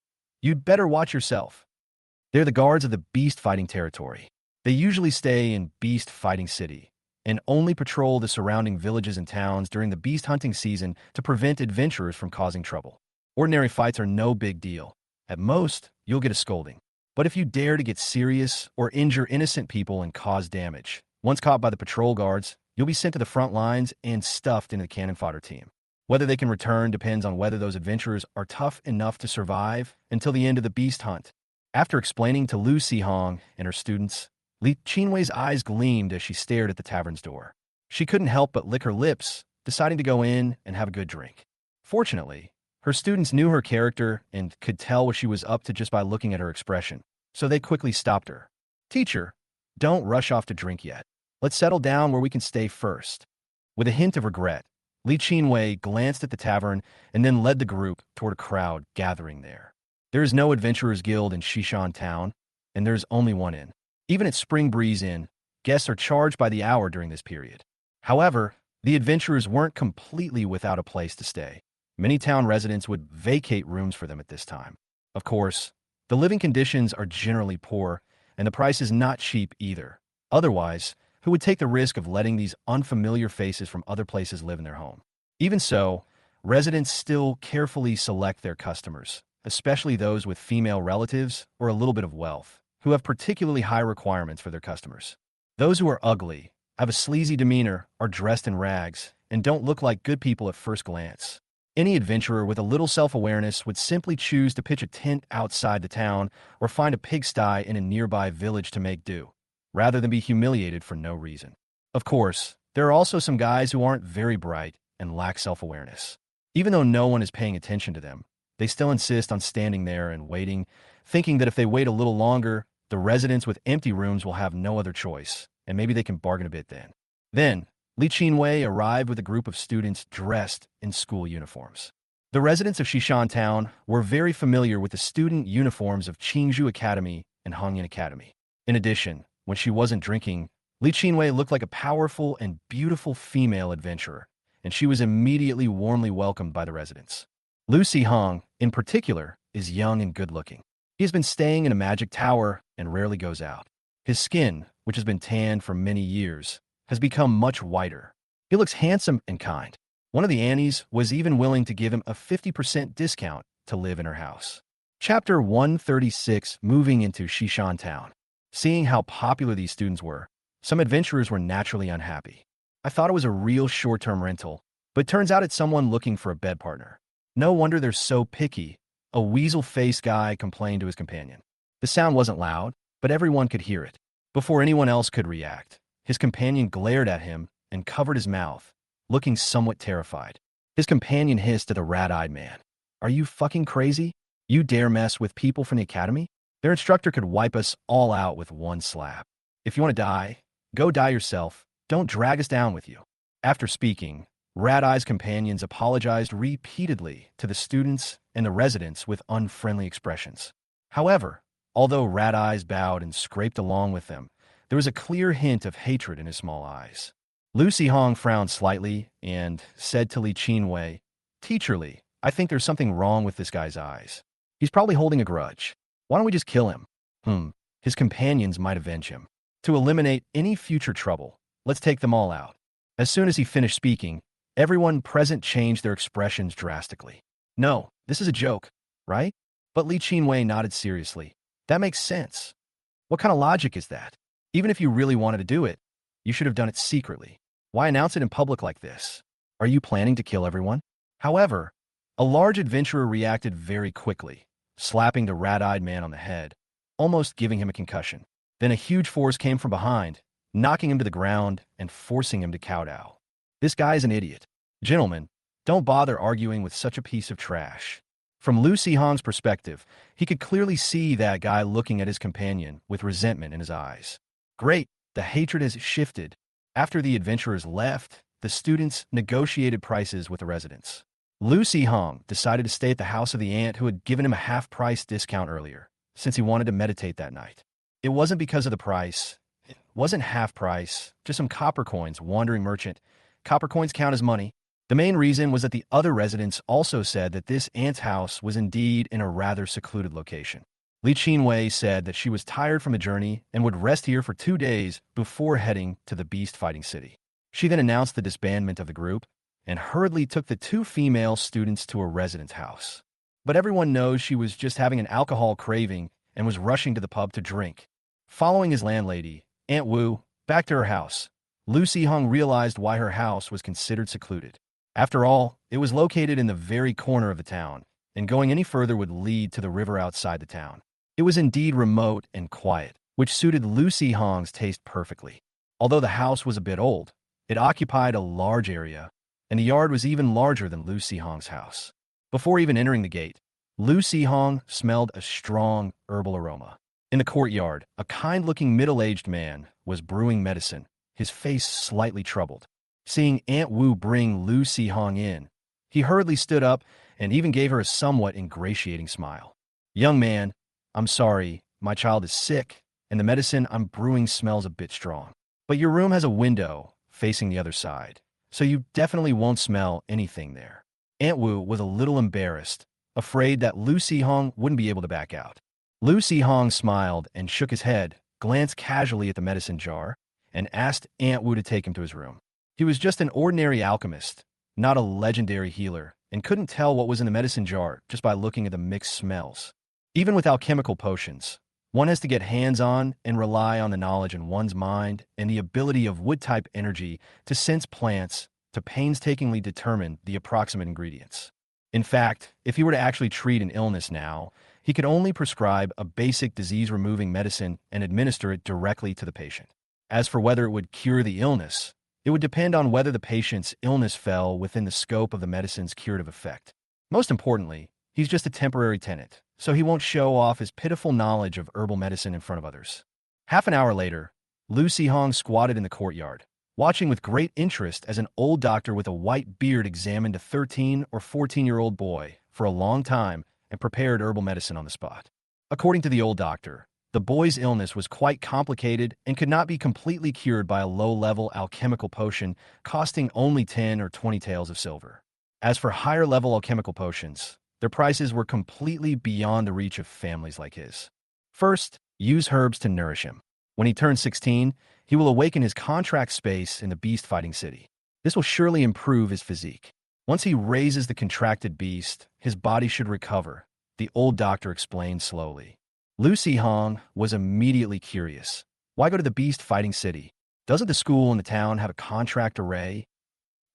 "You'd better watch yourself. They're the guards of the beast fighting territory. They usually stay in Beast Fighting City and only patrol the surrounding villages and towns during the beast hunting season to prevent adventurers from causing trouble. Ordinary fights are no big deal. At most, you'll get a scolding. But if you dare to get serious or injure innocent people and cause damage, once caught by the patrol guards, you'll be sent to the front lines and stuffed into the cannon fodder team. Whether they can return depends on whether those adventurers are tough enough to survive until the end of the beast hunt." After explaining to Lu Sihong and her students, Li Qinwei's eyes gleamed as she stared at the tavern's door. She couldn't help but lick her lips, deciding to go in and have a good drink. Fortunately, her students knew her character and could tell what she was up to just by looking at her expression, so they quickly stopped her. "Teacher, don't rush off to drink yet. Let's settle down where we can stay first." With a hint of regret, Li Qinwei glanced at the tavern and then led the group toward a crowd gathering there. There is no adventurers guild in Shishan Town, and there's only one inn. Even at Spring Breeze Inn, guests are charged by the hour during this period. However, the adventurers weren't completely without a place to stay. Many town residents would vacate rooms for them at this time. Of course, the living conditions are generally poor, and the price is not cheap either. Otherwise, who would take the risk of letting these unfamiliar faces from other places live in their home? Even so, residents still carefully select their customers, especially those with female relatives or a little bit of wealth, who have particularly high requirements for their customers. Those who are ugly, have a sleazy demeanor, are dressed in rags, and don't look like good people at first glance. Any adventurer with a little self-awareness would simply choose to pitch a tent outside the town or find a pigsty in a nearby village to make do, rather than be humiliated for no reason. Of course, there are also some guys who aren't very bright and lack self-awareness. Even though no one is paying attention to them, they still insist on standing there and waiting, thinking that if they wait a little longer, the residents with empty rooms will have no other choice, and maybe they can bargain a bit then. Then, Li Qinwei arrived with a group of students dressed in school uniforms. The residents of Shishan Town were very familiar with the student uniforms of Qingzhou Academy and Hongyan Academy. In addition, when she wasn't drinking, Li Qinwei looked like a powerful and beautiful female adventurer, and she was immediately warmly welcomed by the residents. Lu Sihong, in particular, is young and good-looking. He has been staying in a magic tower and rarely goes out. His skin, which has been tanned for many years, has become much whiter. He looks handsome and kind. One of the Annies was even willing to give him a 50% discount to live in her house. Chapter 136, Moving into Shishan Town. Seeing how popular these students were, some adventurers were naturally unhappy. "I thought it was a real short-term rental, but turns out it's someone looking for a bed partner. No wonder they're so picky," a weasel-faced guy complained to his companion. The sound wasn't loud, but everyone could hear it. Before anyone else could react, his companion glared at him and covered his mouth, looking somewhat terrified. His companion hissed at the rat-eyed man, "Are you fucking crazy? You dare mess with people from the academy? Their instructor could wipe us all out with one slap. If you want to die, go die yourself. Don't drag us down with you." After speaking, Rat-Eye's companions apologized repeatedly to the students and the residents with unfriendly expressions. However, although Rat-Eyes bowed and scraped along with them, there was a clear hint of hatred in his small eyes. Lu Sihong frowned slightly and said to Li Qinwei, "Teacher Li, I think there's something wrong with this guy's eyes. He's probably holding a grudge. Why don't we just kill him? His companions might avenge him. To eliminate any future trouble, let's take them all out." As soon as he finished speaking, everyone present changed their expressions drastically. "No, this is a joke, right?" But Li Qinwei nodded seriously. "That makes sense. What kind of logic is that? Even if you really wanted to do it, you should have done it secretly. Why announce it in public like this? Are you planning to kill everyone? However, a large adventurer reacted very quickly, slapping the rat-eyed man on the head, almost giving him a concussion. Then a huge force came from behind, knocking him to the ground and forcing him to kowtow. This guy is an idiot. Gentlemen, don't bother arguing with such a piece of trash. From Lu Sihong's perspective, he could clearly see that guy looking at his companion with resentment in his eyes. Great, the hatred has shifted. After the adventurers left, the students negotiated prices with the residents. Lu Sihong decided to stay at the house of the aunt who had given him a half-price discount earlier, since he wanted to meditate that night. It wasn't because of the price. It wasn't half price, just some copper coins, wandering merchant. Copper coins count as money. The main reason was that the other residents also said that this aunt's house was indeed in a rather secluded location. Li Qinwei said that she was tired from a journey and would rest here for 2 days before heading to the beast-fighting city. She then announced the disbandment of the group and hurriedly took the 2 female students to a resident's house. But everyone knows she was just having an alcohol craving and was rushing to the pub to drink. Following his landlady, Aunt Wu, back to her house, Lu Sihong realized why her house was considered secluded. After all, it was located in the very corner of the town, and going any further would lead to the river outside the town. It was indeed remote and quiet, which suited Lu Sihong's taste perfectly. Although the house was a bit old, it occupied a large area, and the yard was even larger than Lu Sihong's house. Before even entering the gate, Lu Sihong smelled a strong herbal aroma. In the courtyard, a kind-looking middle-aged man was brewing medicine, his face slightly troubled. Seeing Aunt Wu bring Lu Sihong in, he hurriedly stood up and even gave her a somewhat ingratiating smile. "Young man, I'm sorry, my child is sick, and the medicine I'm brewing smells a bit strong. But your room has a window facing the other side, so you definitely won't smell anything there." Aunt Wu was a little embarrassed, afraid that Lu Sihong wouldn't be able to back out. Lu Sihong smiled and shook his head, glanced casually at the medicine jar, and asked Aunt Wu to take him to his room. He was just an ordinary alchemist, not a legendary healer, and couldn't tell what was in the medicine jar just by looking at the mixed smells. Even with alchemical potions, one has to get hands-on and rely on the knowledge in one's mind and the ability of wood-type energy to sense plants to painstakingly determine the approximate ingredients. In fact, if he were to actually treat an illness now, he could only prescribe a basic disease-removing medicine and administer it directly to the patient. As for whether it would cure the illness, it would depend on whether the patient's illness fell within the scope of the medicine's curative effect. Most importantly, he's just a temporary tenant, so he won't show off his pitiful knowledge of herbal medicine in front of others. Half an hour later, Lu Sihong squatted in the courtyard, watching with great interest as an old doctor with a white beard examined a 13 or 14-year-old boy for a long time and prepared herbal medicine on the spot. According to the old doctor, the boy's illness was quite complicated and could not be completely cured by a low-level alchemical potion costing only 10 or 20 taels of silver. As for higher-level alchemical potions, their prices were completely beyond the reach of families like his. First, use herbs to nourish him. When he turns 16, he will awaken his contract space in the beast-fighting city. This will surely improve his physique. Once he raises the contracted beast, his body should recover, the old doctor explained slowly. Lu Sihong was immediately curious. Why go to the beast-fighting city? Doesn't the school in the town have a contract array?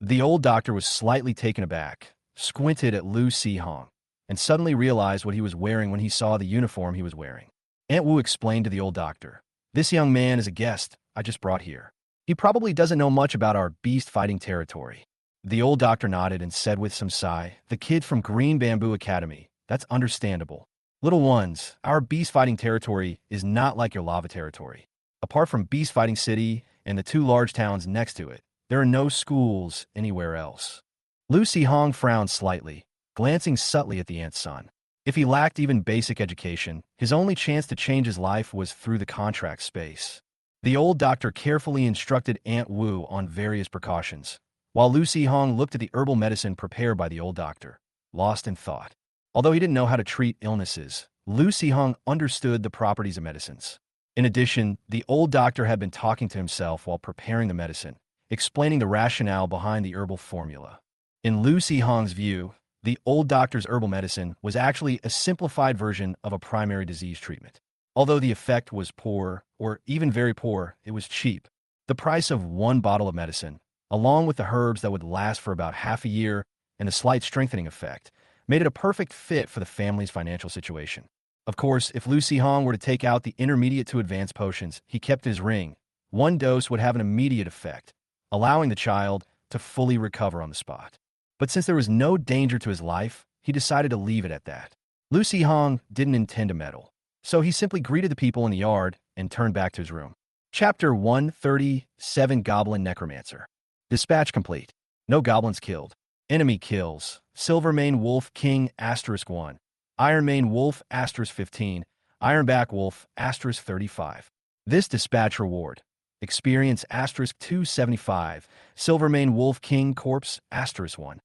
The old doctor was slightly taken aback, squinted at Lu Sihong, and suddenly realized what he was wearing when he saw the uniform he was wearing. Aunt Wu explained to the old doctor, "This young man is a guest I just brought here. He probably doesn't know much about our beast-fighting territory." The old doctor nodded and said with some sigh, "The kid from Green Bamboo Academy. That's understandable. Little ones, our beast-fighting territory is not like your lava territory. Apart from beast-fighting city and the 2 large towns next to it, there are no schools anywhere else." Lu Sihong frowned slightly, glancing subtly at the aunt's son. If he lacked even basic education, his only chance to change his life was through the contract space. The old doctor carefully instructed Aunt Wu on various precautions, while Lu Sihong looked at the herbal medicine prepared by the old doctor, lost in thought. Although he didn't know how to treat illnesses, Lu Sihong understood the properties of medicines. In addition, the old doctor had been talking to himself while preparing the medicine, explaining the rationale behind the herbal formula. In Lu Sihong's view, the old doctor's herbal medicine was actually a simplified version of a primary disease treatment. Although the effect was poor, or even very poor, it was cheap. The price of one bottle of medicine, along with the herbs that would last for about half a year and the slight strengthening effect, made it a perfect fit for the family's financial situation. Of course, if Lu Hong were to take out the intermediate to advanced potions he kept in his ring, one dose would have an immediate effect, allowing the child to fully recover on the spot. But since there was no danger to his life, he decided to leave it at that. Lu Hong didn't intend to meddle, so he simply greeted the people in the yard and turned back to his room. Chapter 137 Goblin Necromancer. Dispatch complete. No goblins killed. Enemy kills. Silvermane Wolf King *1. Ironmane Wolf *15. Ironback Wolf *35. This dispatch reward. Experience *275. Silvermane Wolf King Corpse *1.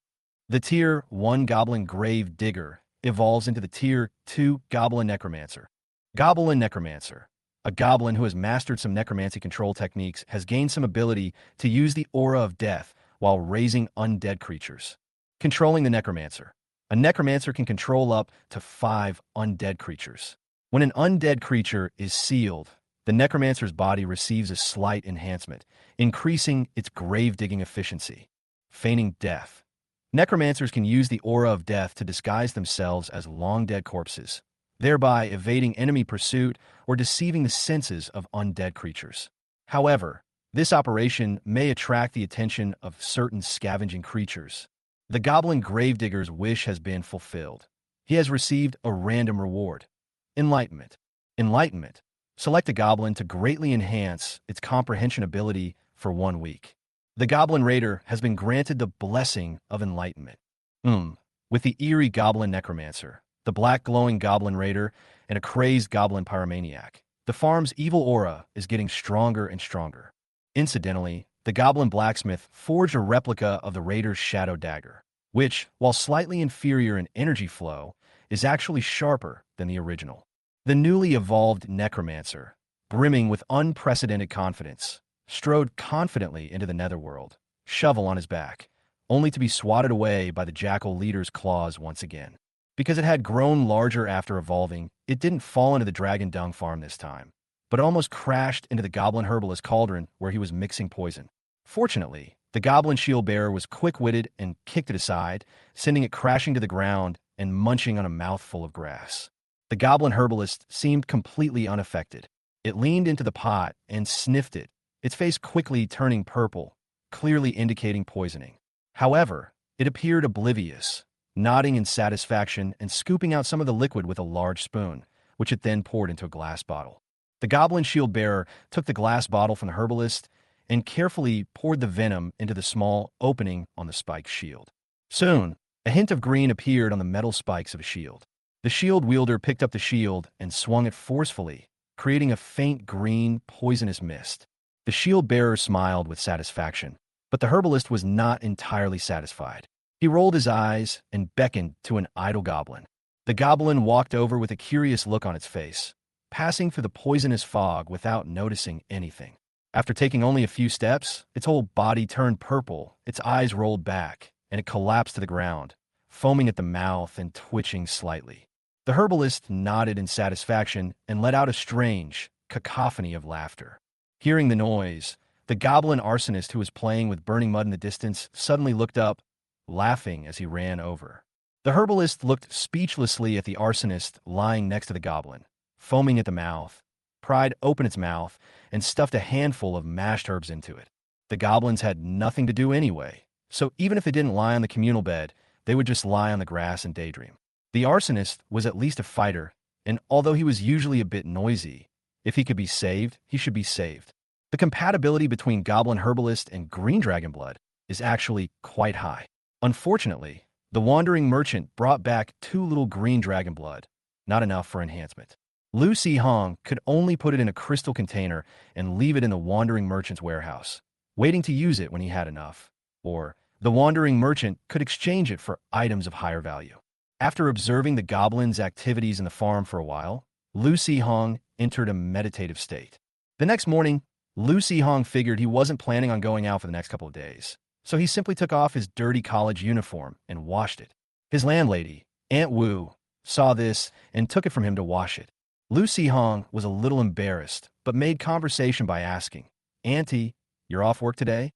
The Tier 1 Goblin Grave Digger evolves into the Tier 2 Goblin Necromancer. Goblin Necromancer. A goblin who has mastered some necromancy control techniques has gained some ability to use the aura of death while raising undead creatures. Controlling the Necromancer. A necromancer can control up to 5 undead creatures. When an undead creature is sealed, the necromancer's body receives a slight enhancement, increasing its grave-digging efficiency. Feigning death. Necromancers can use the aura of death to disguise themselves as long-dead corpses, thereby evading enemy pursuit or deceiving the senses of undead creatures. However, this operation may attract the attention of certain scavenging creatures. The Goblin Gravedigger's wish has been fulfilled. He has received a random reward. Enlightenment. Enlightenment. Select a goblin to greatly enhance its comprehension ability for 1 week. The Goblin Raider has been granted the blessing of enlightenment. With the eerie Goblin Necromancer, the black glowing Goblin Raider, and a crazed Goblin Pyromaniac, the farm's evil aura is getting stronger and stronger. Incidentally, the Goblin Blacksmith forged a replica of the Raider's Shadow Dagger, which, while slightly inferior in energy flow, is actually sharper than the original. The newly evolved Necromancer, brimming with unprecedented confidence, strode confidently into the netherworld, shovel on his back, only to be swatted away by the Jackal Leader's claws once again. Because it had grown larger after evolving, it didn't fall into the Dragon Dung farm this time, but almost crashed into the Goblin Herbalist cauldron where he was mixing poison. Fortunately, the Goblin Shield Bearer was quick-witted and kicked it aside, sending it crashing to the ground and munching on a mouthful of grass. The Goblin Herbalist seemed completely unaffected. It leaned into the pot and sniffed it, its face quickly turning purple, clearly indicating poisoning. However, it appeared oblivious, nodding in satisfaction and scooping out some of the liquid with a large spoon, which it then poured into a glass bottle. The Goblin Shield Bearer took the glass bottle from the herbalist and carefully poured the venom into the small opening on the spiked shield. Soon, a hint of green appeared on the metal spikes of a shield. The shield wielder picked up the shield and swung it forcefully, creating a faint green, poisonous mist. The shield bearer smiled with satisfaction, but the herbalist was not entirely satisfied. He rolled his eyes and beckoned to an idle goblin. The goblin walked over with a curious look on its face, passing through the poisonous fog without noticing anything. After taking only a few steps, its whole body turned purple, its eyes rolled back, and it collapsed to the ground, foaming at the mouth and twitching slightly. The herbalist nodded in satisfaction and let out a strange cacophony of laughter. Hearing the noise, the goblin arsonist who was playing with burning mud in the distance suddenly looked up, laughing as he ran over. The herbalist looked speechlessly at the arsonist lying next to the goblin, foaming at the mouth, pried open its mouth, and stuffed a handful of mashed herbs into it. The goblins had nothing to do anyway, so even if they didn't lie on the communal bed, they would just lie on the grass and daydream. The arsonist was at least a fighter, and although he was usually a bit noisy, if he could be saved, he should be saved. The compatibility between Goblin Herbalist and Green Dragon Blood is actually quite high. Unfortunately, the Wandering Merchant brought back 2 little Green Dragon Blood, not enough for enhancement. Lu Hong could only put it in a crystal container and leave it in the Wandering Merchant's warehouse, waiting to use it when he had enough. Or, the Wandering Merchant could exchange it for items of higher value. After observing the goblins' activities in the farm for a while, Lu Hong entered a meditative state. The next morning, Lu Hong figured he wasn't planning on going out for the next couple of days, so he simply took off his dirty college uniform and washed it. His landlady, Aunt Wu, saw this and took it from him to wash it. Lucy Hong was a little embarrassed, but made conversation by asking, "Auntie, you're off work today?"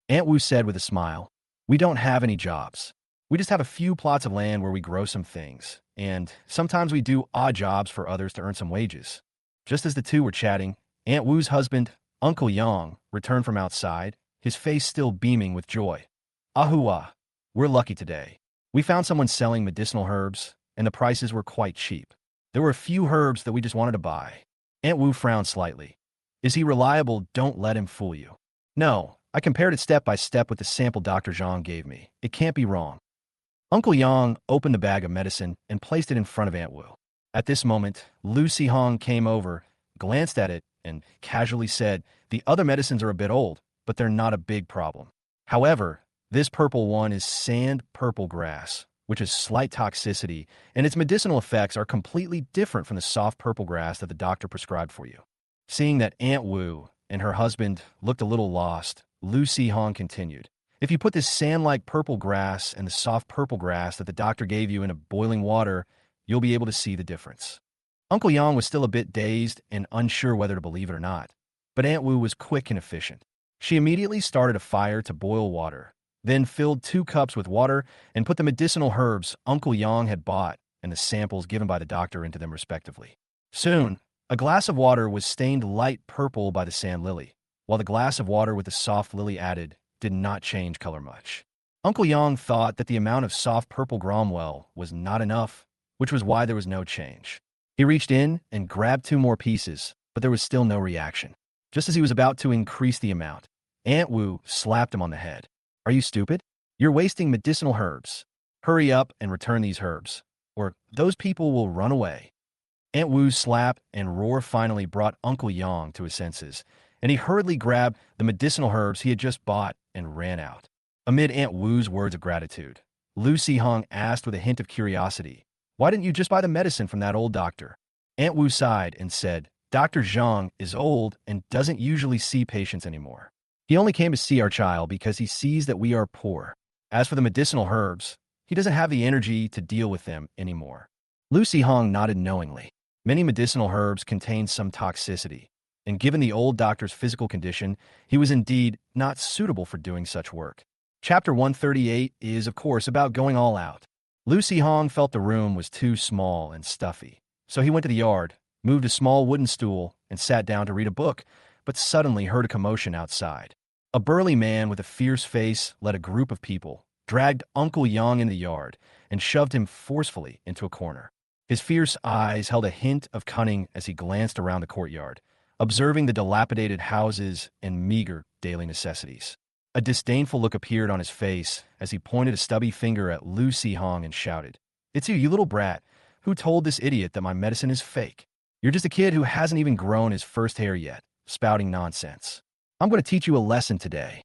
Aunt Wu said with a smile, "We don't have any jobs. We just have a few plots of land where we grow some things, and sometimes we do odd jobs for others to earn some wages." Just as the two were chatting, Aunt Wu's husband, Uncle Yang, returned from outside, his face still beaming with joy. "Ahua, we're lucky today. We found someone selling medicinal herbs, and the prices were quite cheap. There were a few herbs that we just wanted to buy." Aunt Wu frowned slightly. "Is he reliable? Don't let him fool you." "No, I compared it step by step with the sample Dr. Zhang gave me. It can't be wrong." Uncle Yang opened the bag of medicine and placed it in front of Aunt Wu. At this moment, Lucy Hong came over, glanced at it, and casually said, "The other medicines are a bit old, but they're not a big problem. However, this purple one is sand purple grass, which has slight toxicity, and its medicinal effects are completely different from the soft purple grass that the doctor prescribed for you." Seeing that Aunt Wu and her husband looked a little lost, Lucy Hong continued, "If you put this sand-like purple grass and the soft purple grass that the doctor gave you in a boiling water, you'll be able to see the difference." Uncle Yang was still a bit dazed and unsure whether to believe it or not, but Aunt Wu was quick and efficient. She immediately started a fire to boil water, then filled 2 cups with water and put the medicinal herbs Uncle Yang had bought and the samples given by the doctor into them respectively. Soon, a glass of water was stained light purple by the sand lily, while the glass of water with the soft lily added did not change color much. Uncle Yang thought that the amount of soft purple Gromwell was not enough, which was why there was no change. He reached in and grabbed 2 more pieces, but there was still no reaction. Just as he was about to increase the amount, Aunt Wu slapped him on the head. "Are you stupid? You're wasting medicinal herbs. Hurry up and return these herbs, or those people will run away." Aunt Wu's slap and roar finally brought Uncle Yang to his senses, and he hurriedly grabbed the medicinal herbs he had just bought and ran out. Amid Aunt Wu's words of gratitude, Lucy Hong asked with a hint of curiosity, "Why didn't you just buy the medicine from that old doctor?" Aunt Wu sighed and said, "Dr. Zhang is old and doesn't usually see patients anymore. He only came to see our child because he sees that we are poor. As for the medicinal herbs, he doesn't have the energy to deal with them anymore." Lucy Hong nodded knowingly. Many medicinal herbs contain some toxicity, and given the old doctor's physical condition, he was indeed not suitable for doing such work. Chapter 138 is, of course, about going all out. Lucy Hong felt the room was too small and stuffy, so he went to the yard, moved a small wooden stool, and sat down to read a book, but suddenly heard a commotion outside. A burly man with a fierce face led a group of people, dragged Uncle Yang in the yard, and shoved him forcefully into a corner. His fierce eyes held a hint of cunning as he glanced around the courtyard, observing the dilapidated houses and meager daily necessities. A disdainful look appeared on his face as he pointed a stubby finger at Lucy Hong and shouted, "It's you little brat. Who told this idiot that my medicine is fake? You're just a kid who hasn't even grown his first hair yet, spouting nonsense. I'm going to teach you a lesson today."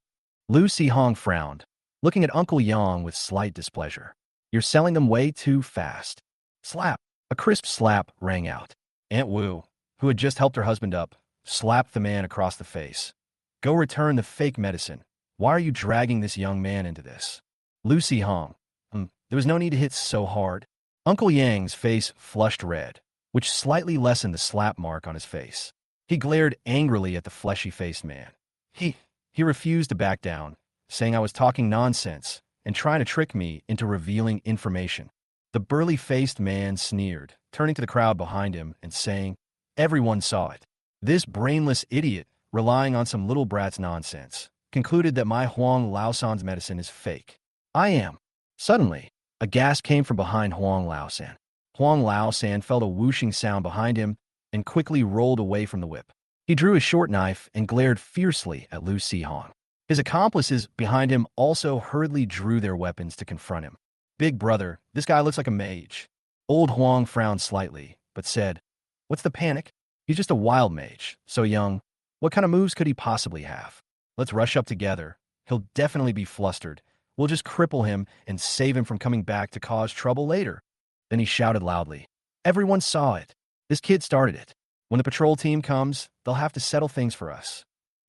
Lucy Hong frowned, looking at Uncle Yang with slight displeasure. "You're selling them way too fast." Slap! A crisp slap rang out. Aunt Wu, who had just helped her husband up, slapped the man across the face. "Go return the fake medicine. Why are you dragging this young man into this?" Lucy Hong. There was no need to hit so hard." Uncle Yang's face flushed red, which slightly lessened the slap mark on his face. He glared angrily at the fleshy-faced man. He refused to back down, saying I was talking nonsense and trying to trick me into revealing information. The burly-faced man sneered, turning to the crowd behind him and saying, "Everyone saw it. This brainless idiot, relying on some little brat's nonsense, concluded that my Huang Laosan's medicine is fake. I am." Suddenly, a gasp came from behind Huang Laosan. Huang Laosan felt a whooshing sound behind him and quickly rolled away from the whip. He drew his short knife and glared fiercely at Lucy Hong. His accomplices behind him also hurriedly drew their weapons to confront him. "Big brother, this guy looks like a mage." Old Huang frowned slightly, but said, "What's the panic? He's just a wild mage, so young. What kind of moves could he possibly have? Let's rush up together. He'll definitely be flustered. We'll just cripple him and save him from coming back to cause trouble later." Then he shouted loudly, "Everyone saw it. This kid started it. When the patrol team comes, they'll have to settle things for us."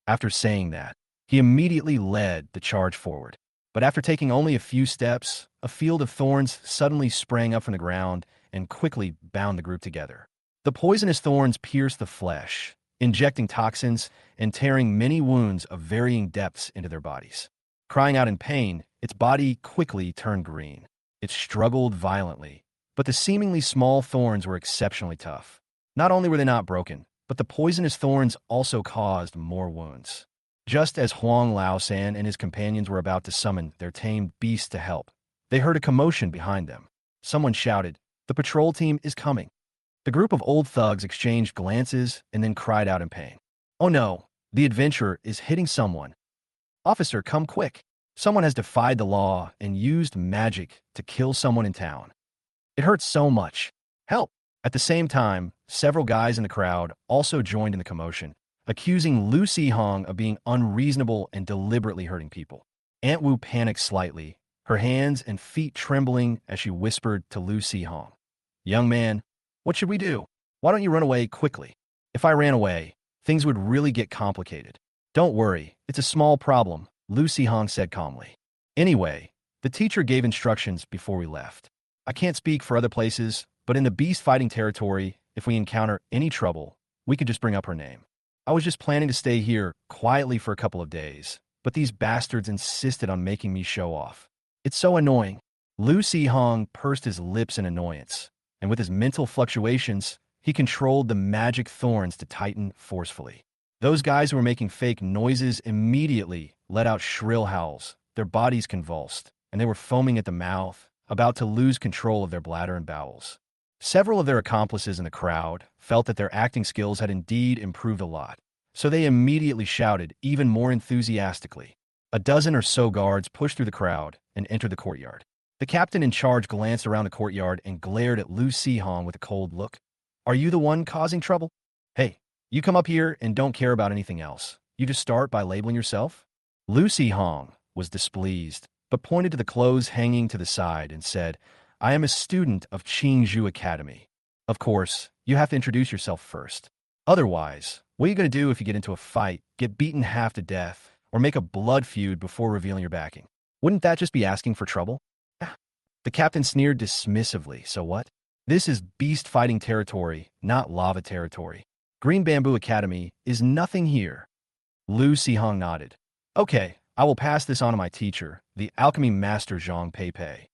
After saying that, he immediately led the charge forward. But after taking only a few steps, a field of thorns suddenly sprang up from the ground and quickly bound the group together. The poisonous thorns pierced the flesh, injecting toxins and tearing many wounds of varying depths into their bodies. Crying out in pain, its body quickly turned green. It struggled violently, but the seemingly small thorns were exceptionally tough. Not only were they not broken, but the poisonous thorns also caused more wounds. Just as Huang Laosan and his companions were about to summon their tamed beast to help, they heard a commotion behind them. Someone shouted, "The patrol team is coming." The group of old thugs exchanged glances and then cried out in pain. "Oh no, the adventurer is hitting someone. Officer, come quick. Someone has defied the law and used magic to kill someone in town. It hurts so much. Help!" At the same time, several guys in the crowd also joined in the commotion, accusing Lu Sihong of being unreasonable and deliberately hurting people. Aunt Wu panicked slightly, her hands and feet trembling as she whispered to Lu Sihong, "Young man, what should we do? Why don't you run away quickly? If I ran away, things would really get complicated." "Don't worry, it's a small problem," Lu Sihong said calmly. "Anyway, the teacher gave instructions before we left. I can't speak for other places, but in the beast fighting territory, if we encounter any trouble, we could just bring up her name. I was just planning to stay here quietly for a couple of days, but these bastards insisted on making me show off. It's so annoying." Lu Sihong pursed his lips in annoyance, and with his mental fluctuations, he controlled the magic thorns to tighten forcefully. Those guys who were making fake noises immediately let out shrill howls, their bodies convulsed, and they were foaming at the mouth, about to lose control of their bladder and bowels. Several of their accomplices in the crowd felt that their acting skills had indeed improved a lot, so they immediately shouted even more enthusiastically. A dozen or so guards pushed through the crowd and entered the courtyard. The captain in charge glanced around the courtyard and glared at Lu Sihong with a cold look. "Are you the one causing trouble? Hey, you come up here and don't care about anything else. You just start by labeling yourself?" Lu Sihong was displeased, but pointed to the clothes hanging to the side and said, "I am a student of Qingzhou Academy. Of course, you have to introduce yourself first. Otherwise, what are you going to do if you get into a fight, get beaten half to death, or make a blood feud before revealing your backing? Wouldn't that just be asking for trouble?" The captain sneered dismissively. "So what? This is beast fighting territory, not lava territory. Green Bamboo Academy is nothing here." Lu Sihong nodded. "Okay, I will pass this on to my teacher, the alchemy master Zhang Peipei."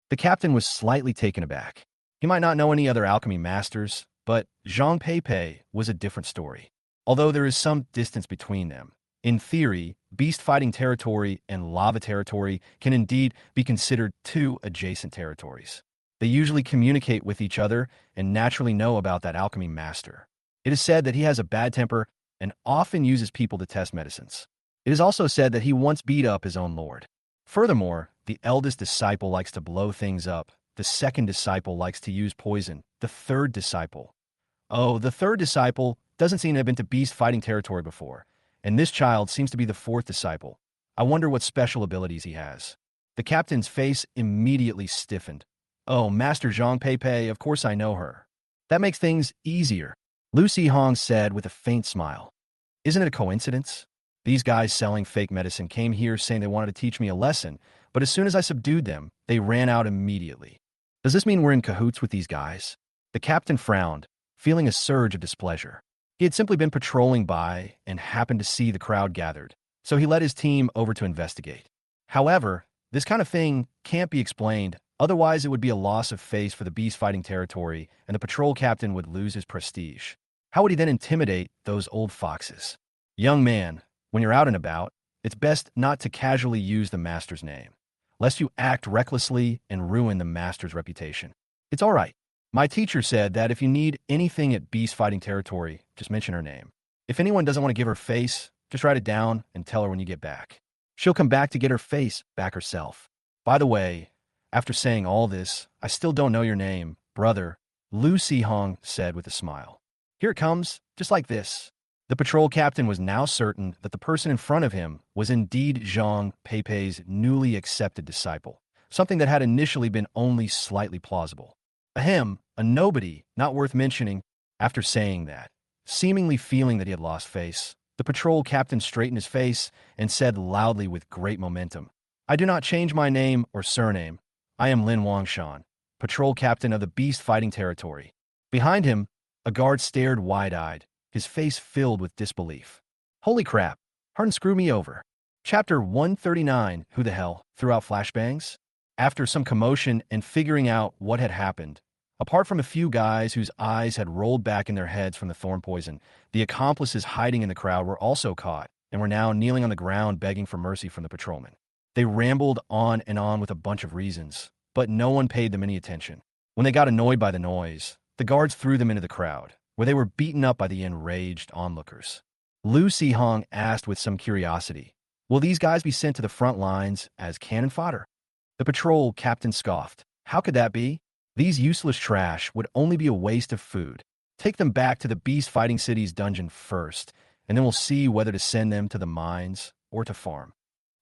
The captain was slightly taken aback. He might not know any other alchemy masters, but Zhang Peipei was a different story. Although there is some distance between them, in theory, beast fighting territory and lava territory can indeed be considered two adjacent territories. They usually communicate with each other and naturally know about that alchemy master. It is said that he has a bad temper and often uses people to test medicines. It is also said that he once beat up his own lord. Furthermore, the eldest disciple likes to blow things up, the second disciple likes to use poison, the third disciple doesn't seem to have been to beast fighting territory before, and this child seems to be the fourth disciple. I wonder what special abilities he has." The captain's face immediately stiffened. "Oh, Master Zhang Peipei, of course I know her. That makes things easier," Lu Sihong said with a faint smile. "Isn't it a coincidence? These guys selling fake medicine came here saying they wanted to teach me a lesson, but as soon as I subdued them, they ran out immediately. Does this mean we're in cahoots with these guys?" The captain frowned, feeling a surge of displeasure. He had simply been patrolling by and happened to see the crowd gathered, so he led his team over to investigate. However, this kind of thing can't be explained, otherwise it would be a loss of face for the beast fighting territory and the patrol captain would lose his prestige. How would he then intimidate those old foxes? "Young man, when you're out and about, it's best not to casually use the master's name, lest you act recklessly and ruin the master's reputation. It's all right. My teacher said that if you need anything at beast fighting territory, just mention her name. If anyone doesn't want to give her face, just write it down and tell her when you get back. She'll come back to get her face back herself. By the way, after saying all this, I still don't know your name, brother," Lu Sihong said with a smile. "Here it comes, just like this." The patrol captain was now certain that the person in front of him was indeed Zhang Peipei's newly accepted disciple, something that had initially been only slightly plausible. Ahem, a nobody, not worth mentioning. After saying that, seemingly feeling that he had lost face, the patrol captain straightened his face and said loudly with great momentum, "I do not change my name or surname. I am Lin Wangshan, patrol captain of the beast fighting territory." Behind him, A guard stared wide-eyed, his face filled with disbelief. Holy crap, Harden screwed me over. Chapter 139, Who the hell, threw out flashbangs? After some commotion and figuring out what had happened, apart from a few guys whose eyes had rolled back in their heads from the thorn poison, the accomplices hiding in the crowd were also caught and were now kneeling on the ground begging for mercy from the patrolmen. They rambled on and on with a bunch of reasons, but no one paid them any attention. When they got annoyed by the noise, the guards threw them into the crowd, where they were beaten up by the enraged onlookers. Lu Si-hong asked with some curiosity, "Will these guys be sent to the front lines as cannon fodder?" The patrol captain scoffed. "How could that be? These useless trash would only be a waste of food. Take them back to the Beast Fighting City's dungeon first, and then we'll see whether to send them to the mines or to farm."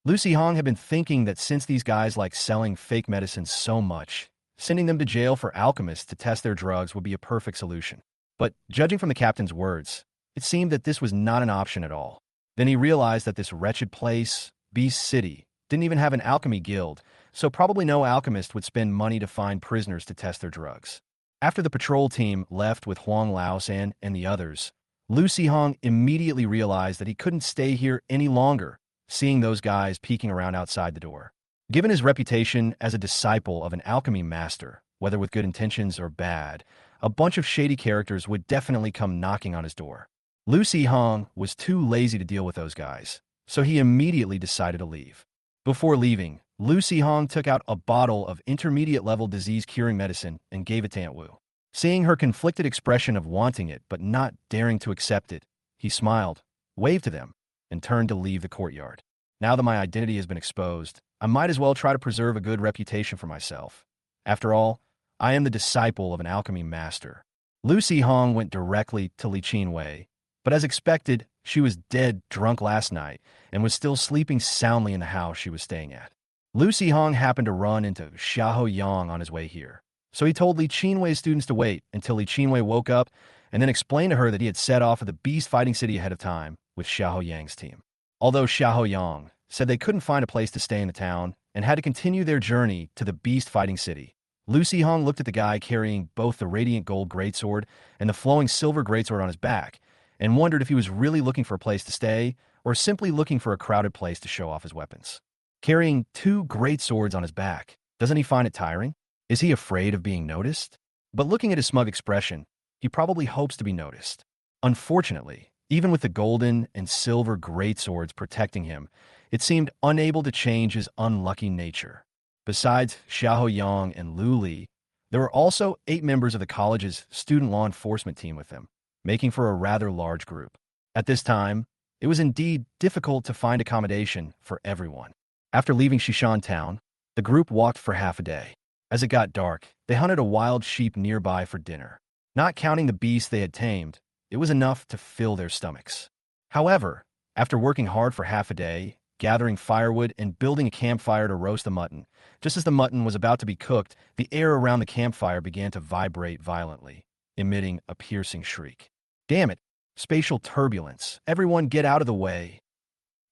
Lu Si-hong had been thinking that since these guys like selling fake medicines so much, sending them to jail for alchemists to test their drugs would be a perfect solution. But judging from the captain's words, it seemed that this was not an option at all. Then he realized that this wretched place, Beast City, didn't even have an alchemy guild, so probably no alchemist would spend money to find prisoners to test their drugs. After the patrol team left with Huang Laosan and the others, Lu Si-hong immediately realized that he couldn't stay here any longer, seeing those guys peeking around outside the door. Given his reputation as a disciple of an alchemy master, whether with good intentions or bad, a bunch of shady characters would definitely come knocking on his door. Lu Si-hong was too lazy to deal with those guys, so he immediately decided to leave. Before leaving, Lu Si-hong took out a bottle of intermediate-level disease-curing medicine and gave it to Aunt Wu. Seeing her conflicted expression of wanting it but not daring to accept it, he smiled, waved to them, and turned to leave the courtyard. Now that my identity has been exposed, I might as well try to preserve a good reputation for myself. After all, I am the disciple of an alchemy master. Lu Si-hong went directly to Li Qinwei, but as expected, she was dead drunk last night and was still sleeping soundly in the house she was staying at. Lu Si-hong happened to run into Xiahou Yang on his way here, so he told Li Qinwei's students to wait until Li Qinwei woke up and then explained to her that he had set off for the Beast Fighting City ahead of time with Xiahou Yang's team. Although Xiahou Yang said they couldn't find a place to stay in the town and had to continue their journey to the Beast Fighting City, Lu Si-hong looked at the guy carrying both the radiant gold greatsword and the flowing silver greatsword on his back and wondered if he was really looking for a place to stay or simply looking for a crowded place to show off his weapons. Carrying two greatswords on his back, doesn't he find it tiring? Is he afraid of being noticed? But looking at his smug expression, he probably hopes to be noticed. Unfortunately, even with the golden and silver greatswords protecting him, it seemed unable to change his unlucky nature. Besides Xiahou Yang and Lu Li, there were also 8 members of the college's student law enforcement team with him, making for a rather large group. At this time, it was indeed difficult to find accommodation for everyone. After leaving Shishan town, the group walked for half a day. As it got dark, they hunted a wild sheep nearby for dinner. Not counting the beast they had tamed, it was enough to fill their stomachs. However, after working hard for half a day, gathering firewood and building a campfire to roast the mutton, just as the mutton was about to be cooked, the air around the campfire began to vibrate violently, emitting a piercing shriek. "Damn it! Spatial turbulence! Everyone get out of the way!"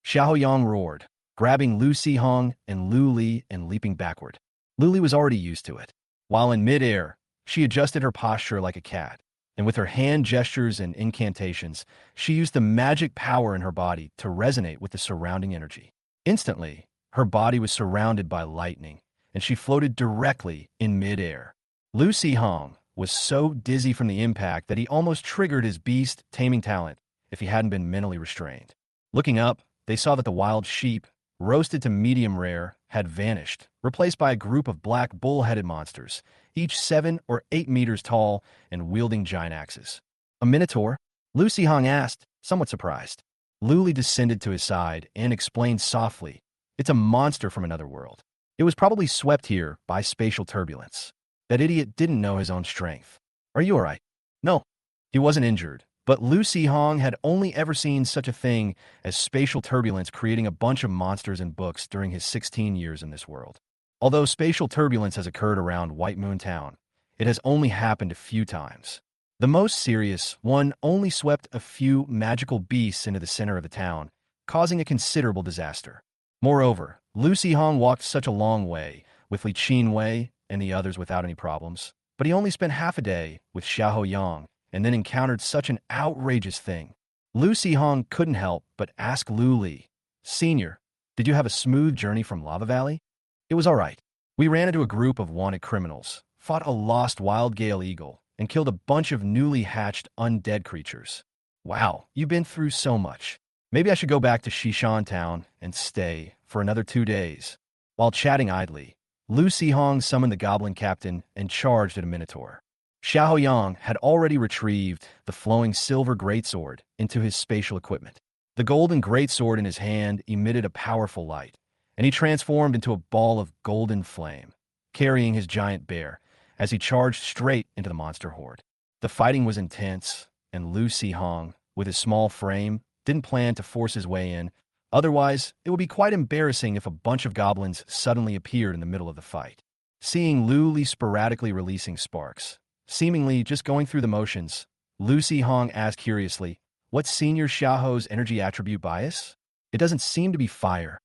Xiahou Yang roared, grabbing Lu Si-hong and Lu Li and leaping backward. Lu Li was already used to it. While in midair, she adjusted her posture like a cat, and with her hand gestures and incantations, she used the magic power in her body to resonate with the surrounding energy. Instantly, her body was surrounded by lightning, and she floated directly in midair. Lu Si-hong was so dizzy from the impact that he almost triggered his beast taming talent if he hadn't been mentally restrained. Looking up, they saw that the wild sheep, roasted to medium rare, had vanished, replaced by a group of black bull-headed monsters, each 7 or 8 meters tall and wielding giant axes. "A minotaur?" Lu Si-hong asked, somewhat surprised. Lu Li descended to his side and explained softly, "It's a monster from another world. It was probably swept here by spatial turbulence." That idiot didn't know his own strength. "Are you all right?" No, he wasn't injured, but Lu Si-hong had only ever seen such a thing as spatial turbulence creating a bunch of monsters in books during his 16 years in this world. Although spatial turbulence has occurred around White Moon Town, it has only happened a few times. The most serious one only swept a few magical beasts into the center of the town, causing a considerable disaster. Moreover, Lu Si-hong walked such a long way, with Li Qinwei and the others without any problems, but he only spent half a day with Xiahou Yang and then encountered such an outrageous thing. Lu Hong couldn't help but ask Lu Li, "Senior, did you have a smooth journey from Lava Valley?" "It was all right. We ran into a group of wanted criminals, fought a lost wild gale eagle, and killed a bunch of newly hatched undead creatures." "Wow, you've been through so much. Maybe I should go back to Shishan Town and stay for another 2 days." While chatting idly, Lu Hong summoned the Goblin Captain and charged at a Minotaur. Xiao Yang had already retrieved the flowing silver greatsword into his spatial equipment. The golden greatsword in his hand emitted a powerful light, and he transformed into a ball of golden flame, carrying his giant bear as he charged straight into the monster horde. The fighting was intense, and Lu Hong, with his small frame, didn't plan to force his way in. Otherwise, it would be quite embarrassing if a bunch of goblins suddenly appeared in the middle of the fight. Seeing Lu Li sporadically releasing sparks, seemingly just going through the motions, Lu Hong asked curiously, "What's Senior Xiaoho's energy attribute bias? It doesn't seem to be fire."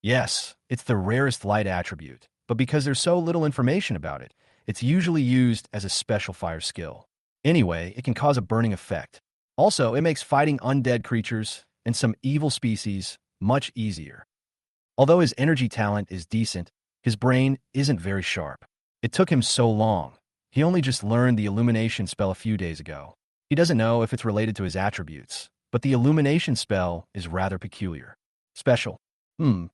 "Yes, it's the rarest light attribute, but because there's so little information about it, it's usually used as a special fire skill. Anyway, it can cause a burning effect. Also, it makes fighting undead creatures and some evil species much easier." Although his energy talent is decent, his brain isn't very sharp. It took him so long. He only just learned the illumination spell a few days ago. He doesn't know if it's related to his attributes, but the illumination spell is rather peculiar. Special.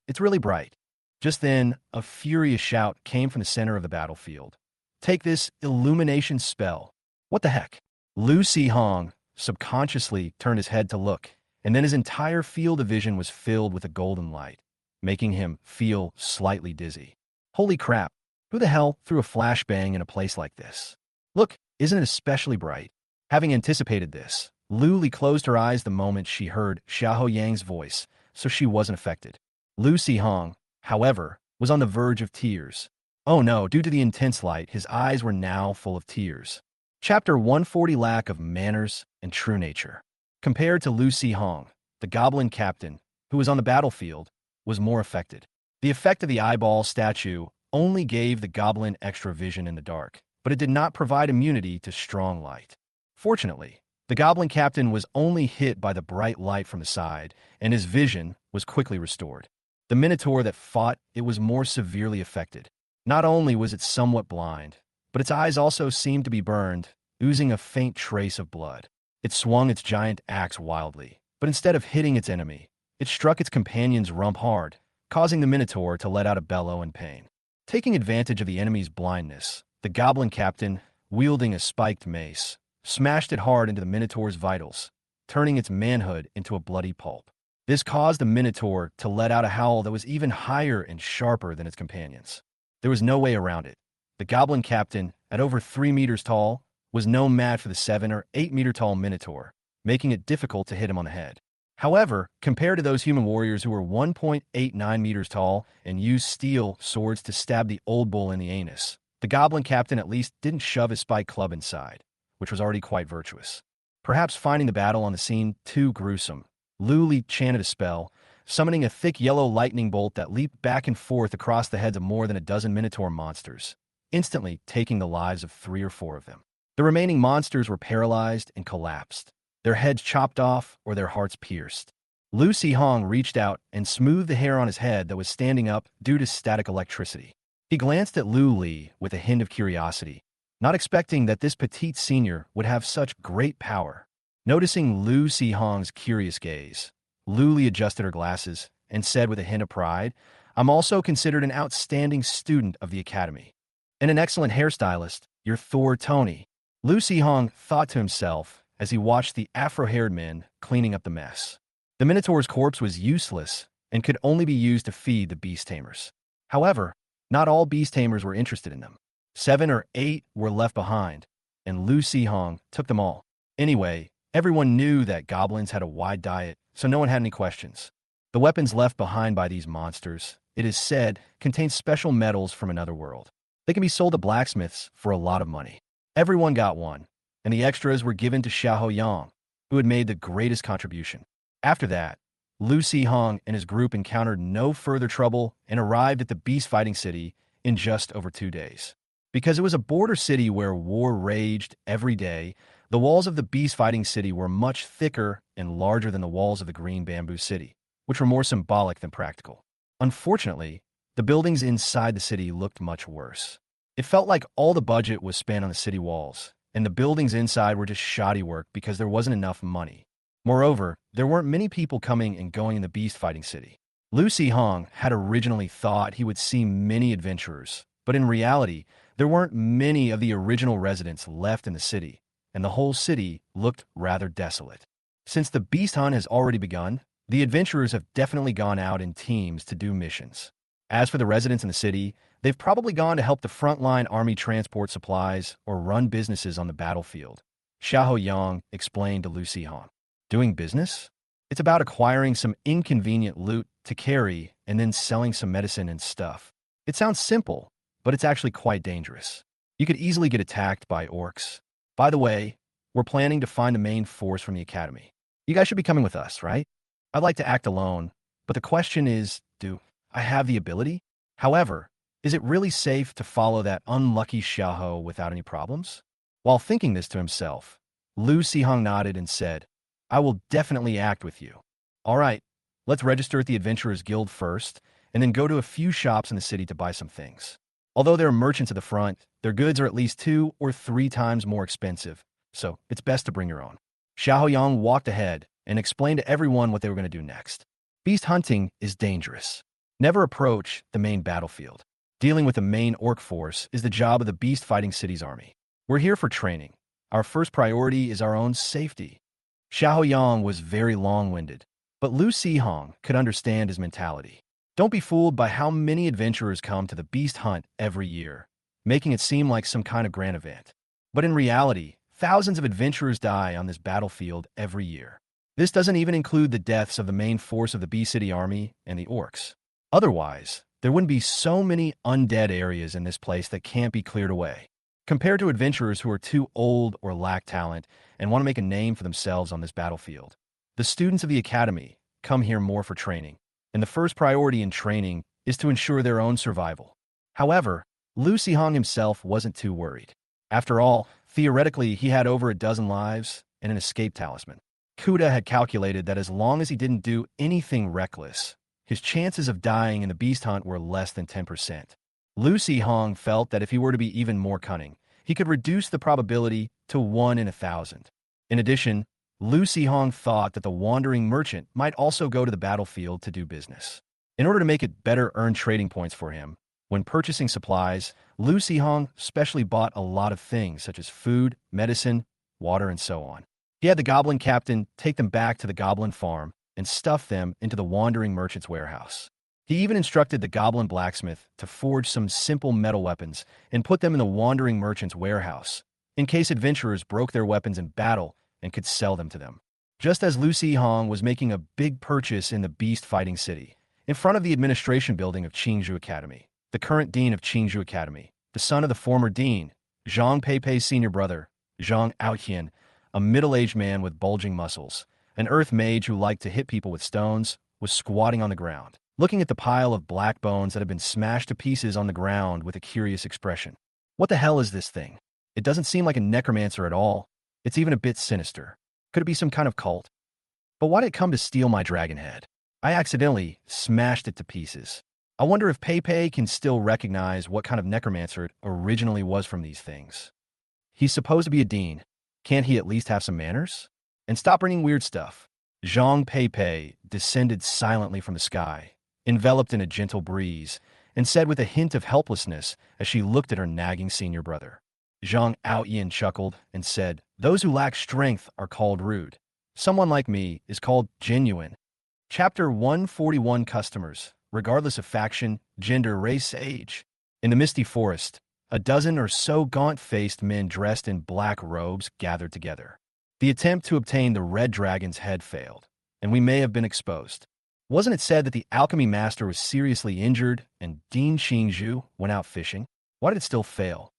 It's really bright. Just then, a furious shout came from the center of the battlefield. "Take this illumination spell." "What the heck?" Lu Hong subconsciously turned his head to look, and then his entire field of vision was filled with a golden light, making him feel slightly dizzy. Holy crap, who the hell threw a flashbang in a place like this? Look, isn't it especially bright? Having anticipated this, Lu Li closed her eyes the moment she heard Xiao Yang's voice, so she wasn't affected. Lu Hong, however, was on the verge of tears. Oh no, due to the intense light, his eyes were now full of tears. Chapter 140: Lack of Manners and True Nature. Compared to Lu Hong, the Goblin Captain, who was on the battlefield, was more affected. The effect of the eyeball statue only gave the goblin extra vision in the dark, but it did not provide immunity to strong light. Fortunately, the Goblin Captain was only hit by the bright light from the side, and his vision was quickly restored. The Minotaur that fought it was more severely affected. Not only was it somewhat blind, but its eyes also seemed to be burned, oozing a faint trace of blood. It swung its giant axe wildly, but instead of hitting its enemy, it struck its companion's rump hard, causing the Minotaur to let out a bellow in pain. Taking advantage of the enemy's blindness, the Goblin Captain, wielding a spiked mace, smashed it hard into the Minotaur's vitals, turning its manhood into a bloody pulp. This caused the Minotaur to let out a howl that was even higher and sharper than its companions. There was no way around it. The Goblin Captain, at over 3 meters tall, was no match for the 7 or 8 meter tall Minotaur, making it difficult to hit him on the head. However, compared to those human warriors who were 1.89 meters tall and used steel swords to stab the old bull in the anus, the Goblin Captain at least didn't shove his spike club inside, which was already quite virtuous. Perhaps finding the battle on the scene too gruesome, Lu Li chanted a spell, summoning a thick yellow lightning bolt that leaped back and forth across the heads of more than a dozen Minotaur monsters, instantly taking the lives of 3 or 4 of them. The remaining monsters were paralyzed and collapsed, their heads chopped off or their hearts pierced. Lu Hong reached out and smoothed the hair on his head that was standing up due to static electricity. He glanced at Lu Li with a hint of curiosity, not expecting that this petite senior would have such great power. Noticing Lu Hong's curious gaze, Lu Li adjusted her glasses and said with a hint of pride, "I'm also considered an outstanding student of the academy. And an excellent hairstylist, you're Thor Tony." Lu Hong thought to himself as he watched the afro-haired men cleaning up the mess. The Minotaur's corpse was useless and could only be used to feed the beast tamers. However, not all beast tamers were interested in them. 7 or 8 were left behind, and Lu Hong took them all. Anyway, everyone knew that goblins had a wide diet, so no one had any questions. The weapons left behind by these monsters, it is said, contain special metals from another world. They can be sold to blacksmiths for a lot of money. Everyone got one, and the extras were given to Xiao Yang, who had made the greatest contribution. After that, Lu Hong and his group encountered no further trouble and arrived at the beast fighting city in just over 2 days. Because it was a border city where war raged every day, The walls of the beast-fighting city were much thicker and larger than the walls of the green bamboo city, which were more symbolic than practical. Unfortunately, the buildings inside the city looked much worse. It felt like all the budget was spent on the city walls, and the buildings inside were just shoddy work because there wasn't enough money. Moreover, there weren't many people coming and going in the beast-fighting city. Lu Hong had originally thought he would see many adventurers, but in reality, there weren't many of the original residents left in the city, and the whole city looked rather desolate. Since the beast hunt has already begun, the adventurers have definitely gone out in teams to do missions. As for the residents in the city, they've probably gone to help the frontline army transport supplies or run businesses on the battlefield. Xiao Yang explained to Lu Hong. Doing business? It's about acquiring some inconvenient loot to carry and then selling some medicine and stuff. It sounds simple, but it's actually quite dangerous. You could easily get attacked by orcs. By the way, we're planning to find the main force from the academy. You guys should be coming with us, right? I'd like to act alone, but the question is, do I have the ability? However, is it really safe to follow that unlucky Xiaoho without any problems? While thinking this to himself, Lu Hong nodded and said, I will definitely act with you. All right, let's register at the Adventurers Guild first, and then go to a few shops in the city to buy some things. Although there are merchants at the front, their goods are at least 2 or 3 times more expensive, so it's best to bring your own. Xiao Yang walked ahead and explained to everyone what they were going to do next. Beast hunting is dangerous. Never approach the main battlefield. Dealing with the main orc force is the job of the beast-fighting city's army. We're here for training. Our first priority is our own safety. Xiao Yang was very long-winded, but Lu Hong could understand his mentality. Don't be fooled by how many adventurers come to the beast hunt every year, making it seem like some kind of grand event. But in reality, thousands of adventurers die on this battlefield every year. This doesn't even include the deaths of the main force of the Bee City Army and the orcs. Otherwise, there wouldn't be so many undead areas in this place that can't be cleared away. Compared to adventurers who are too old or lack talent and want to make a name for themselves on this battlefield, the students of the academy come here more for training, and the first priority in training is to ensure their own survival. However, Lu Hong himself wasn't too worried. After all, theoretically, he had over a dozen lives and an escape talisman. Kuda had calculated that as long as he didn't do anything reckless, his chances of dying in the beast hunt were less than 10%. Lu Hong felt that if he were to be even more cunning, he could reduce the probability to 1 in 1,000. In addition, Lu Hong thought that the wandering merchant might also go to the battlefield to do business. In order to make it better earn trading points for him, when purchasing supplies, Lu Hong specially bought a lot of things such as food, medicine, water, and so on. He had the Goblin captain take them back to the Goblin farm and stuff them into the wandering merchant's warehouse. He even instructed the Goblin blacksmith to forge some simple metal weapons and put them in the wandering merchant's warehouse, in case adventurers broke their weapons in battle and could sell them to them. Just as Lu Hong was making a big purchase in the beast-fighting city, in front of the administration building of Qingzhou Academy, the current dean of Qingzhou Academy, the son of the former dean, Zhang Peipei's senior brother, Zhang Aotian, a middle-aged man with bulging muscles, an earth mage who liked to hit people with stones, was squatting on the ground, looking at the pile of black bones that had been smashed to pieces on the ground with a curious expression. What the hell is this thing? It doesn't seem like a necromancer at all. It's even a bit sinister. Could it be some kind of cult? But why did it come to steal my dragon head? I accidentally smashed it to pieces. I wonder if Peipei can still recognize what kind of necromancer it originally was from these things. He's supposed to be a dean. Can't he at least have some manners? And stop bringing weird stuff. Zhang Peipei descended silently from the sky, enveloped in a gentle breeze, and said with a hint of helplessness as she looked at her nagging senior brother. Zhang Aotian chuckled and said, "Those who lack strength are called rude. Someone like me is called genuine." Chapter 141 Customers, regardless of faction, gender, race, age. In the misty forest, a dozen or so gaunt-faced men dressed in black robes gathered together. The attempt to obtain the red dragon's head failed, and we may have been exposed. Wasn't it said that the alchemy master was seriously injured and Dean Qingzhou went out fishing? Why did it still fail?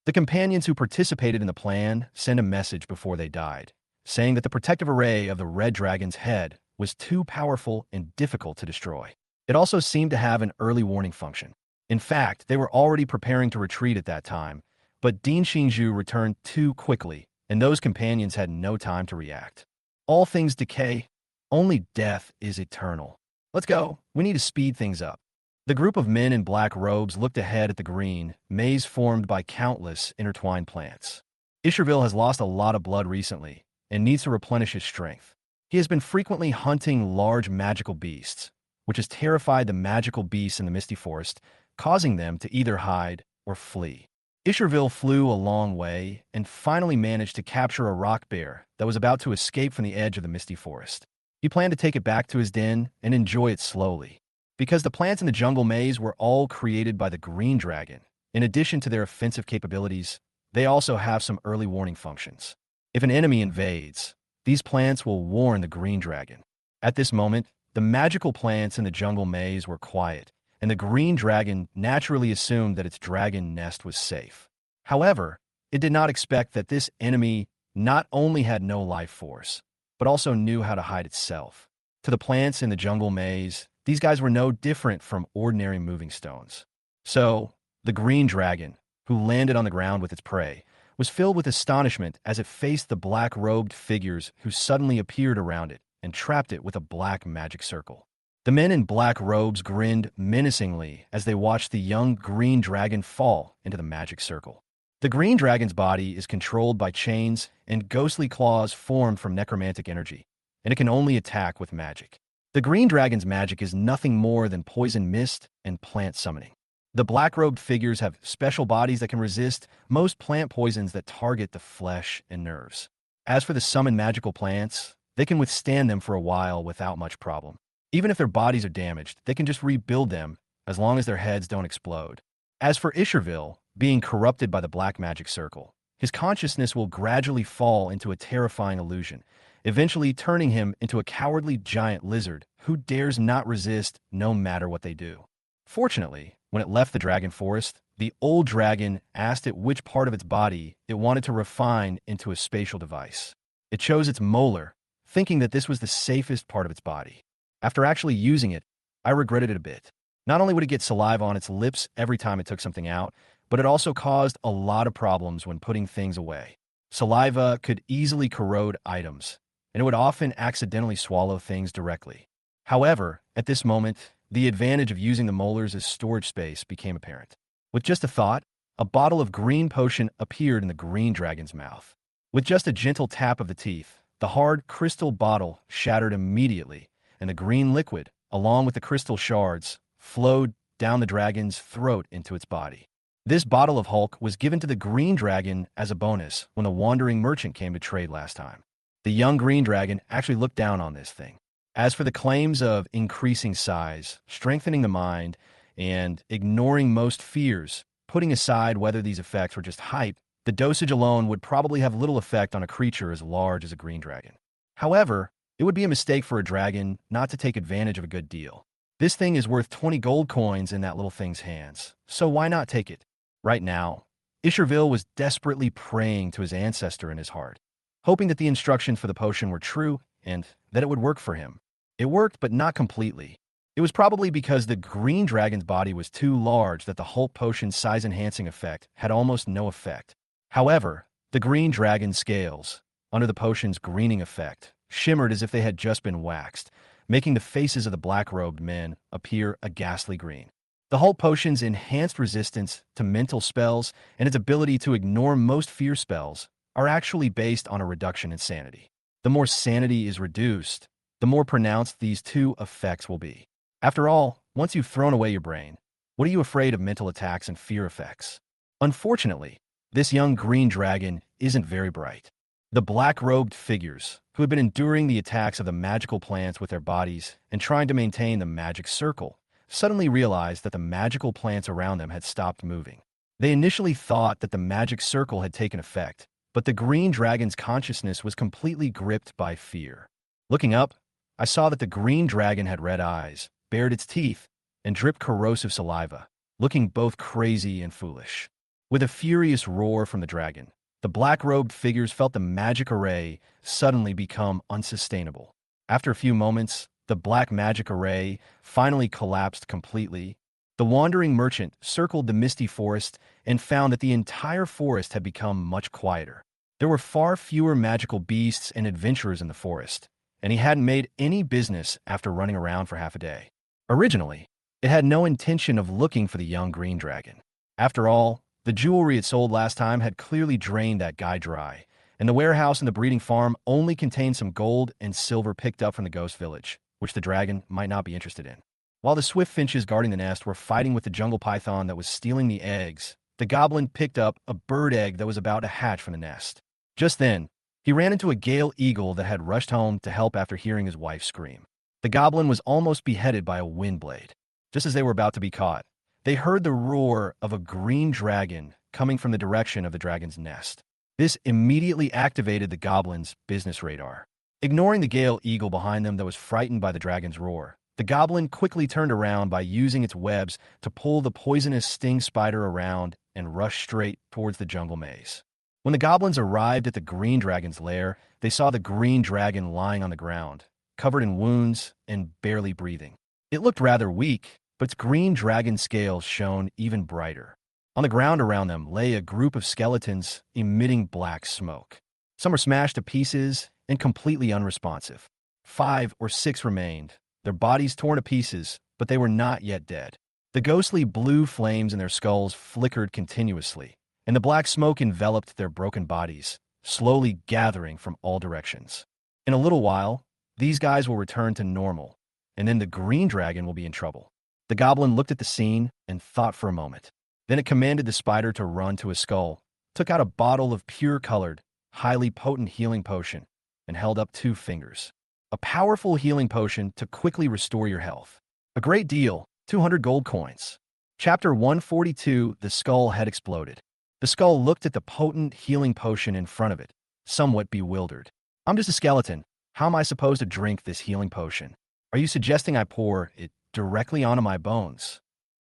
The companions who participated in the plan sent a message before they died, saying that the protective array of the red dragon's head was too powerful and difficult to destroy. It also seemed to have an early warning function. In fact, they were already preparing to retreat at that time, but Dean Qingzhou returned too quickly and those companions had no time to react. All things decay, only death is eternal. Let's go, we need to speed things up. The group of men in black robes looked ahead at the green maze formed by countless intertwined plants. Isherville has lost a lot of blood recently and needs to replenish his strength. He has been frequently hunting large magical beasts, which has terrified the magical beasts in the Misty Forest, causing them to either hide or flee. Isherville flew a long way and finally managed to capture a rock bear that was about to escape from the edge of the Misty Forest. He planned to take it back to his den and enjoy it slowly. Because the plants in the jungle maze were all created by the green dragon, in addition to their offensive capabilities, they also have some early warning functions. If an enemy invades, these plants will warn the green dragon. At this moment, the magical plants in the jungle maze were quiet, and the green dragon naturally assumed that its dragon nest was safe. However, it did not expect that this enemy not only had no life force, but also knew how to hide itself. To the plants in the jungle maze, these guys were no different from ordinary moving stones. So, the green dragon, who landed on the ground with its prey, was filled with astonishment as it faced the black-robed figures who suddenly appeared around it and trapped it with a black magic circle. The men in black robes grinned menacingly as they watched the young green dragon fall into the magic circle. The green dragon's body is controlled by chains and ghostly claws formed from necromantic energy, and it can only attack with magic. The green dragon's magic is nothing more than poison mist and plant summoning. The black-robed figures have special bodies that can resist most plant poisons that target the flesh and nerves. As for the summoned magical plants, they can withstand them for a while without much problem. Even if their bodies are damaged, they can just rebuild them as long as their heads don't explode. As for Isherville, being corrupted by the black magic circle, his consciousness will gradually fall into a terrifying illusion, eventually turning him into a cowardly giant lizard who dares not resist no matter what they do. Fortunately, when it left the dragon forest, the old dragon asked it which part of its body it wanted to refine into a spatial device. It chose its molar, thinking that this was the safest part of its body. After actually using it, I regretted it a bit. Not only would it get saliva on its lips every time it took something out, but it also caused a lot of problems when putting things away. Saliva could easily corrode items, and it would often accidentally swallow things directly. However, at this moment, the advantage of using the molars as storage space became apparent. With just a thought, a bottle of green potion appeared in the green dragon's mouth. With just a gentle tap of the teeth, the hard crystal bottle shattered immediately, and the green liquid, along with the crystal shards, flowed down the dragon's throat into its body. This bottle of Hulk was given to the green dragon as a bonus when the wandering merchant came to trade last time. The young green dragon actually looked down on this thing. As for the claims of increasing size, strengthening the mind, and ignoring most fears, putting aside whether these effects were just hype, the dosage alone would probably have little effect on a creature as large as a green dragon. However, it would be a mistake for a dragon not to take advantage of a good deal. This thing is worth 20 gold coins in that little thing's hands, so why not take it? Right now, Isherville was desperately praying to his ancestor in his heart, hoping that the instructions for the potion were true and that it would work for him. It worked, but not completely. It was probably because the green dragon's body was too large that the Hulk potion's size-enhancing effect had almost no effect. However, the green dragon's scales, under the potion's greening effect, shimmered as if they had just been waxed, making the faces of the black-robed men appear a ghastly green. The Hulk potion's enhanced resistance to mental spells and its ability to ignore most fear spells are actually based on a reduction in sanity. The more sanity is reduced, the more pronounced these two effects will be. After all, once you've thrown away your brain, what are you afraid of mental attacks and fear effects? Unfortunately, this young green dragon isn't very bright. The black-robed figures, who had been enduring the attacks of the magical plants with their bodies and trying to maintain the magic circle, suddenly realized that the magical plants around them had stopped moving. They initially thought that the magic circle had taken effect, but the green dragon's consciousness was completely gripped by fear. Looking up, I saw that the green dragon had red eyes, bared its teeth, and dripped corrosive saliva, looking both crazy and foolish. With a furious roar from the dragon, the black-robed figures felt the magic array suddenly become unsustainable. After a few moments, the black magic array finally collapsed completely. The wandering merchant circled the misty forest and found that the entire forest had become much quieter. There were far fewer magical beasts and adventurers in the forest, and he hadn't made any business after running around for half a day. Originally, it had no intention of looking for the young green dragon. After all, the jewelry it sold last time had clearly drained that guy dry, and the warehouse and the breeding farm only contained some gold and silver picked up from the ghost village, which the dragon might not be interested in. While the swift finches guarding the nest were fighting with the jungle python that was stealing the eggs, the goblin picked up a bird egg that was about to hatch from the nest. Just then, he ran into a gale eagle that had rushed home to help after hearing his wife scream. The goblin was almost beheaded by a wind blade. Just as they were about to be caught, they heard the roar of a green dragon coming from the direction of the dragon's nest. This immediately activated the goblin's business radar. Ignoring the gale eagle behind them that was frightened by the dragon's roar, the goblin quickly turned around by using its webs to pull the poisonous sting spider around and rush straight towards the jungle maze. When the goblins arrived at the green dragon's lair, they saw the green dragon lying on the ground, covered in wounds and barely breathing. It looked rather weak, but its green dragon scales shone even brighter. On the ground around them lay a group of skeletons emitting black smoke. Some were smashed to pieces and completely unresponsive. 5 or 6 remained, their bodies torn to pieces, but they were not yet dead. The ghostly blue flames in their skulls flickered continuously, and the black smoke enveloped their broken bodies, slowly gathering from all directions. In a little while, these guys will return to normal, and then the green dragon will be in trouble. The goblin looked at the scene and thought for a moment. Then it commanded the spider to run to his skull, took out a bottle of pure-colored, highly potent healing potion, and held up 2 fingers. A powerful healing potion to quickly restore your health. A great deal, 200 gold coins. Chapter 142, The Skull had exploded. The skull looked at the potent healing potion in front of it, somewhat bewildered. I'm just a skeleton. How am I supposed to drink this healing potion? Are you suggesting I pour it directly onto my bones?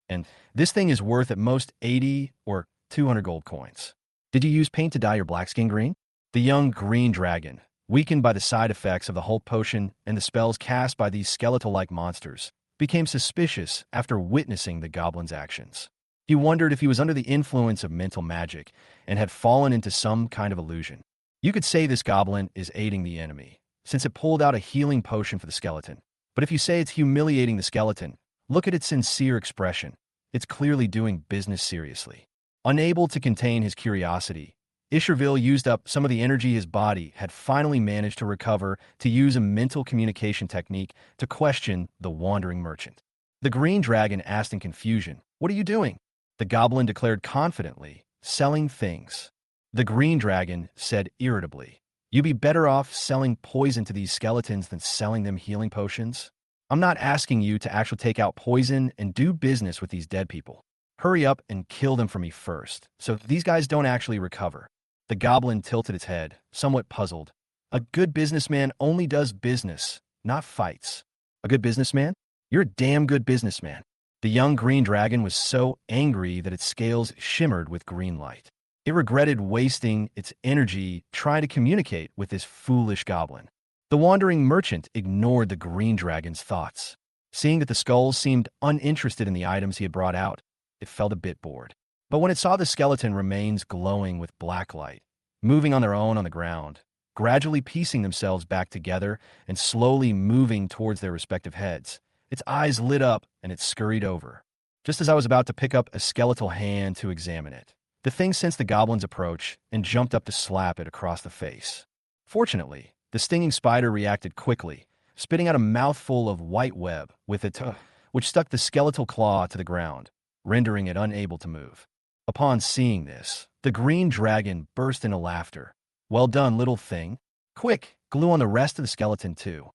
And this thing is worth at most 80 or 200 gold coins. Did you use paint to dye your black skin green? The young green dragon, weakened by the side effects of the Hulk potion and the spells cast by these skeletal-like monsters, became suspicious after witnessing the goblin's actions. He wondered if he was under the influence of mental magic and had fallen into some kind of illusion. You could say this goblin is aiding the enemy, since it pulled out a healing potion for the skeleton. But if you say it's humiliating the skeleton, look at its sincere expression. It's clearly doing business seriously. Unable to contain his curiosity, Isherville used up some of the energy his body had finally managed to recover to use a mental communication technique to question the wandering merchant. The green dragon asked in confusion, "What are you doing?" The goblin declared confidently, "Selling things." The green dragon said irritably, "You'd be better off selling poison to these skeletons than selling them healing potions. I'm not asking you to actually take out poison and do business with these dead people. Hurry up and kill them for me first, so these guys don't actually recover." The goblin tilted its head, somewhat puzzled. A good businessman only does business, not fights. A good businessman? You're a damn good businessman. The young green dragon was so angry that its scales shimmered with green light. It regretted wasting its energy trying to communicate with this foolish goblin. The wandering merchant ignored the green dragon's thoughts. Seeing that the skulls seemed uninterested in the items he had brought out, it felt a bit bored. But when it saw the skeleton remains glowing with black light, moving on their own on the ground, gradually piecing themselves back together and slowly moving towards their respective heads, its eyes lit up and it scurried over. Just as I was about to pick up a skeletal hand to examine it, the thing sensed the goblin's approach and jumped up to slap it across the face. Fortunately, the stinging spider reacted quickly, spitting out a mouthful of white web with it, which stuck the skeletal claw to the ground, rendering it unable to move. Upon seeing this, the green dragon burst into laughter. "Well done, little thing. Quick, glue on the rest of the skeleton too."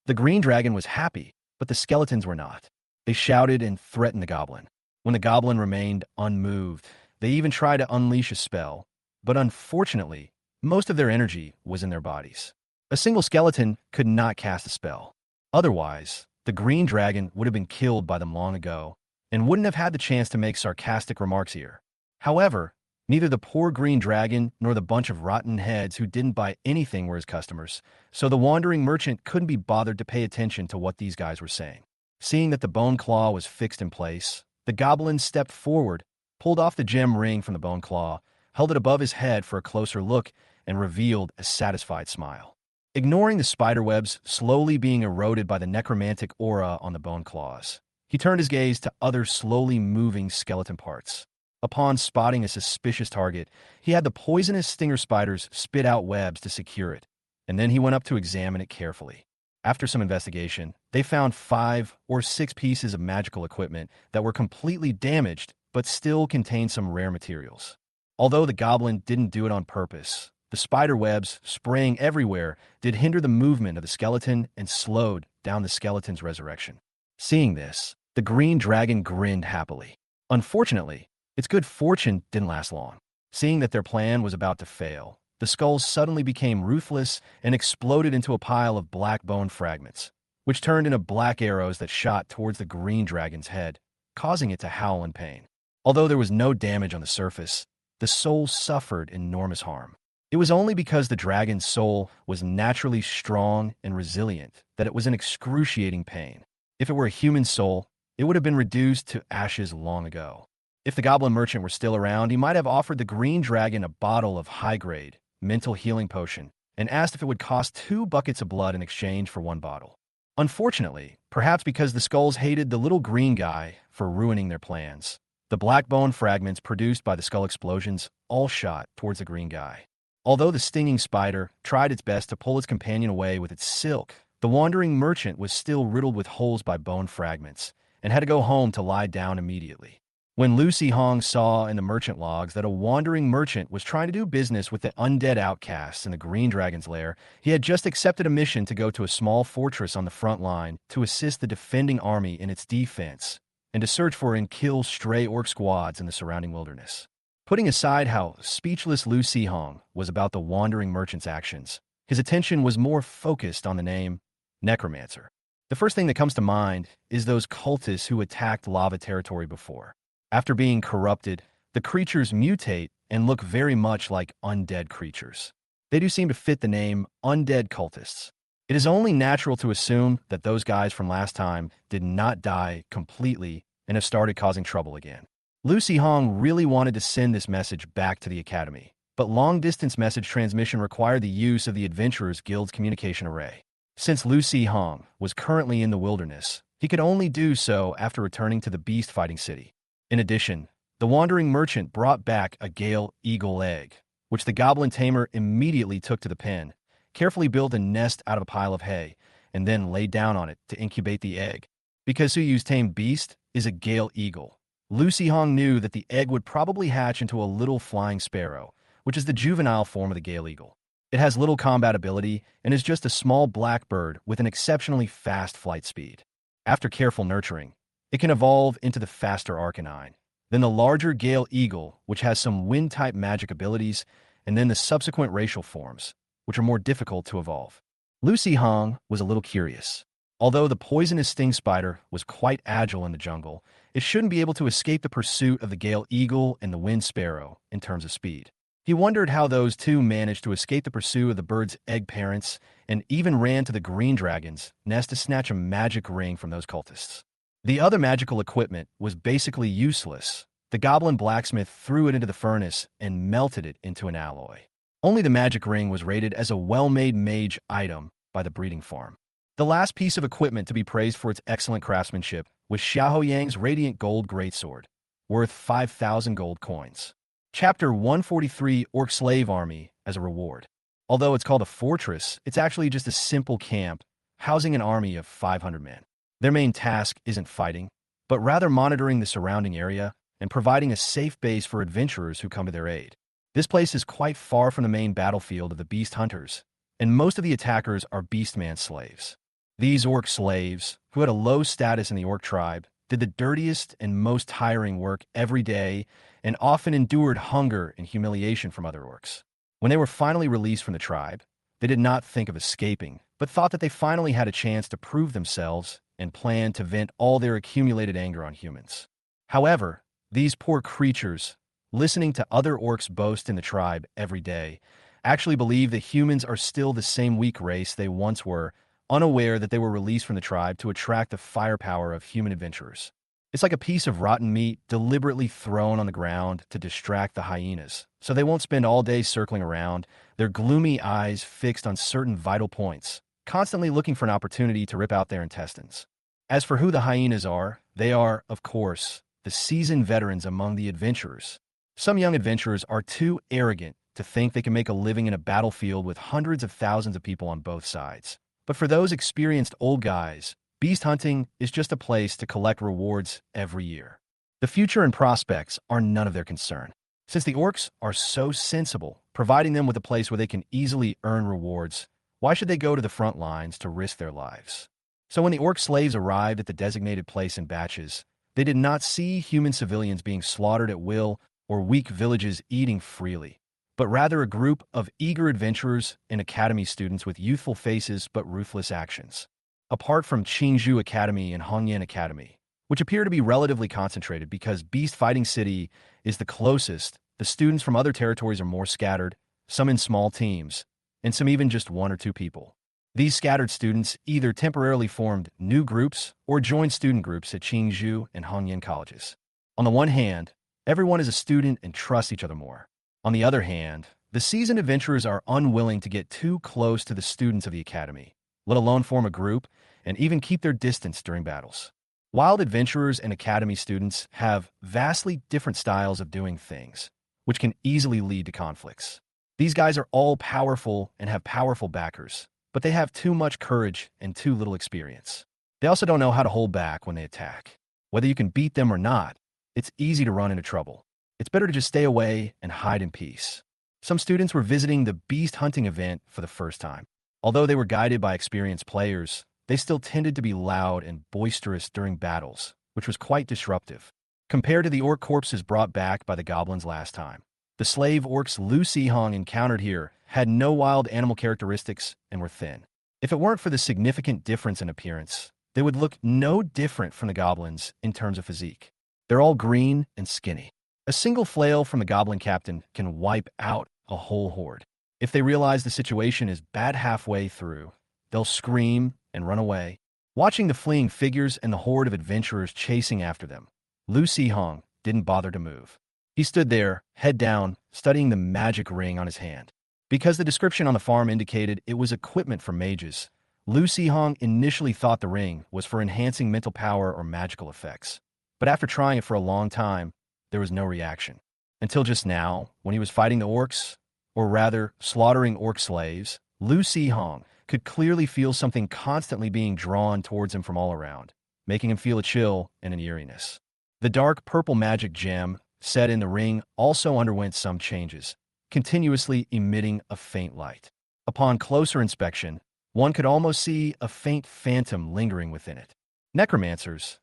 The green dragon was happy, but the skeletons were not. They shouted and threatened the goblin. When the goblin remained unmoved, they even tried to unleash a spell, but unfortunately, most of their energy was in their bodies. A single skeleton could not cast a spell. Otherwise, the green dragon would have been killed by them long ago, and wouldn't have had the chance to make sarcastic remarks here. However, neither the poor green dragon nor the bunch of rotten heads who didn't buy anything were his customers, so the wandering merchant couldn't be bothered to pay attention to what these guys were saying. Seeing that the bone claw was fixed in place, the goblin stepped forward, pulled off the gem ring from the bone claw, held it above his head for a closer look, and revealed a satisfied smile. Ignoring the spiderwebs slowly being eroded by the necromantic aura on the bone claws, he turned his gaze to other slowly moving skeleton parts. Upon spotting a suspicious target, he had the poisonous stinger spiders spit out webs to secure it, and then he went up to examine it carefully. After some investigation, they found 5 or 6 pieces of magical equipment that were completely damaged but still contained some rare materials. Although the goblin didn't do it on purpose, the spider webs spraying everywhere did hinder the movement of the skeleton and slowed down the skeleton's resurrection. Seeing this, the green dragon grinned happily. Unfortunately, its good fortune didn't last long. Seeing that their plan was about to fail, the skulls suddenly became ruthless and exploded into a pile of black bone fragments, which turned into black arrows that shot towards the green dragon's head, causing it to howl in pain. Although there was no damage on the surface, the soul suffered enormous harm. It was only because the dragon's soul was naturally strong and resilient that it was in excruciating pain. If it were a human soul, it would have been reduced to ashes long ago. If the goblin merchant were still around, he might have offered the green dragon a bottle of high-grade, mental healing potion and asked if it would cost 2 buckets of blood in exchange for 1 bottle. Unfortunately, perhaps because the skulls hated the little green guy for ruining their plans, the black bone fragments produced by the skull explosions all shot towards the green guy. Although the stinging spider tried its best to pull its companion away with its silk, the wandering merchant was still riddled with holes by bone fragments and had to go home to lie down immediately. When Lucy Hong saw in the merchant logs that a wandering merchant was trying to do business with the undead outcasts in the Green Dragon's lair, he had just accepted a mission to go to a small fortress on the front line to assist the defending army in its defense and to search for and kill stray orc squads in the surrounding wilderness. Putting aside how speechless Lucy Hong was about the wandering merchant's actions, his attention was more focused on the name Necromancer. The first thing that comes to mind is those cultists who attacked lava territory before. After being corrupted, the creatures mutate and look very much like undead creatures. They do seem to fit the name undead cultists. It is only natural to assume that those guys from last time did not die completely and have started causing trouble again. Lucy Hong really wanted to send this message back to the Academy, but long-distance message transmission required the use of the Adventurers Guild's communication array. Since Lucy Hong was currently in the wilderness, he could only do so after returning to the beast-fighting city. In addition, the wandering merchant brought back a Gale Eagle egg, which the goblin tamer immediately took to the pen, carefully built a nest out of a pile of hay, and then laid down on it to incubate the egg. Because Suyu's tamed beast is a Gale Eagle, Lucy Hong knew that the egg would probably hatch into a little flying sparrow, which is the juvenile form of the Gale Eagle. It has little combat ability and is just a small black bird with an exceptionally fast flight speed. After careful nurturing, it can evolve into the faster Arcanine, then the larger Gale Eagle, which has some wind-type magic abilities, and then the subsequent racial forms, which are more difficult to evolve. Lucy Hong was a little curious. Although the poisonous sting spider was quite agile in the jungle, it shouldn't be able to escape the pursuit of the Gale Eagle and the Wind Sparrow in terms of speed. He wondered how those two managed to escape the pursuit of the bird's egg parents and even ran to the Green Dragon's nest to snatch a magic ring from those cultists. The other magical equipment was basically useless. The goblin blacksmith threw it into the furnace and melted it into an alloy. Only the magic ring was rated as a well-made mage item by the breeding farm. The last piece of equipment to be praised for its excellent craftsmanship was Xiahou Yang's radiant gold greatsword, worth 5,000 gold coins. Chapter 143 Orc Slave Army as a reward. Although it's called a fortress, it's actually just a simple camp housing an army of 500 men. Their main task isn't fighting, but rather monitoring the surrounding area and providing a safe base for adventurers who come to their aid. This place is quite far from the main battlefield of the beast hunters, and most of the attackers are beastman slaves. These orc slaves, who had a low status in the orc tribe, did the dirtiest and most tiring work every day and often endured hunger and humiliation from other orcs. When they were finally released from the tribe, they did not think of escaping, but thought that they finally had a chance to prove themselves and planned to vent all their accumulated anger on humans. However, these poor creatures, listening to other orcs boast in the tribe every day, actually believe that humans are still the same weak race they once were, unaware that they were released from the tribe to attract the firepower of human adventurers. It's like a piece of rotten meat deliberately thrown on the ground to distract the hyenas, so they won't spend all day circling around, their gloomy eyes fixed on certain vital points, constantly looking for an opportunity to rip out their intestines. As for who the hyenas are, they are, of course, the seasoned veterans among the adventurers. Some young adventurers are too arrogant to think they can make a living in a battlefield with hundreds of thousands of people on both sides. But for those experienced old guys, beast hunting is just a place to collect rewards every year. The future and prospects are none of their concern. Since the orcs are so sensible, providing them with a place where they can easily earn rewards, why should they go to the front lines to risk their lives? So when the orc slaves arrived at the designated place in batches, they did not see human civilians being slaughtered at will or weak villages eating freely, but rather a group of eager adventurers and academy students with youthful faces but ruthless actions. Apart from Qingzhou Academy and Hongyan Academy, which appear to be relatively concentrated because Beast Fighting City is the closest, the students from other territories are more scattered, some in small teams, and some even just one or two people. These scattered students either temporarily formed new groups or joined student groups at Qingzhou and Hongyan colleges. On the one hand, everyone is a student and trusts each other more. On the other hand, the seasoned adventurers are unwilling to get too close to the students of the academy, let alone form a group and even keep their distance during battles. Wild adventurers and academy students have vastly different styles of doing things, which can easily lead to conflicts. These guys are all powerful and have powerful backers, but they have too much courage and too little experience. They also don't know how to hold back when they attack. Whether you can beat them or not, it's easy to run into trouble. It's better to just stay away and hide in peace. Some students were visiting the beast hunting event for the first time. Although they were guided by experienced players, they still tended to be loud and boisterous during battles, which was quite disruptive. Compared to the orc corpses brought back by the goblins last time, the slave orcs Lu Sihong encountered here had no wild animal characteristics and were thin. If it weren't for the significant difference in appearance, they would look no different from the goblins in terms of physique. They're all green and skinny. A single flail from the goblin captain can wipe out a whole horde. If they realize the situation is bad halfway through, they'll scream and run away. Watching the fleeing figures and the horde of adventurers chasing after them, Lu Sihong didn't bother to move. He stood there, head down, studying the magic ring on his hand. Because the description on the farm indicated it was equipment for mages, Lu Sihong initially thought the ring was for enhancing mental power or magical effects. But after trying it for a long time, there was no reaction. Until just now, when he was fighting the orcs, or rather, slaughtering orc slaves, Lu Sihong could clearly feel something constantly being drawn towards him from all around, making him feel a chill and an eeriness. The dark purple magic gem set in the ring also underwent some changes, continuously emitting a faint light. Upon closer inspection, one could almost see a faint phantom lingering within it. Necromancers,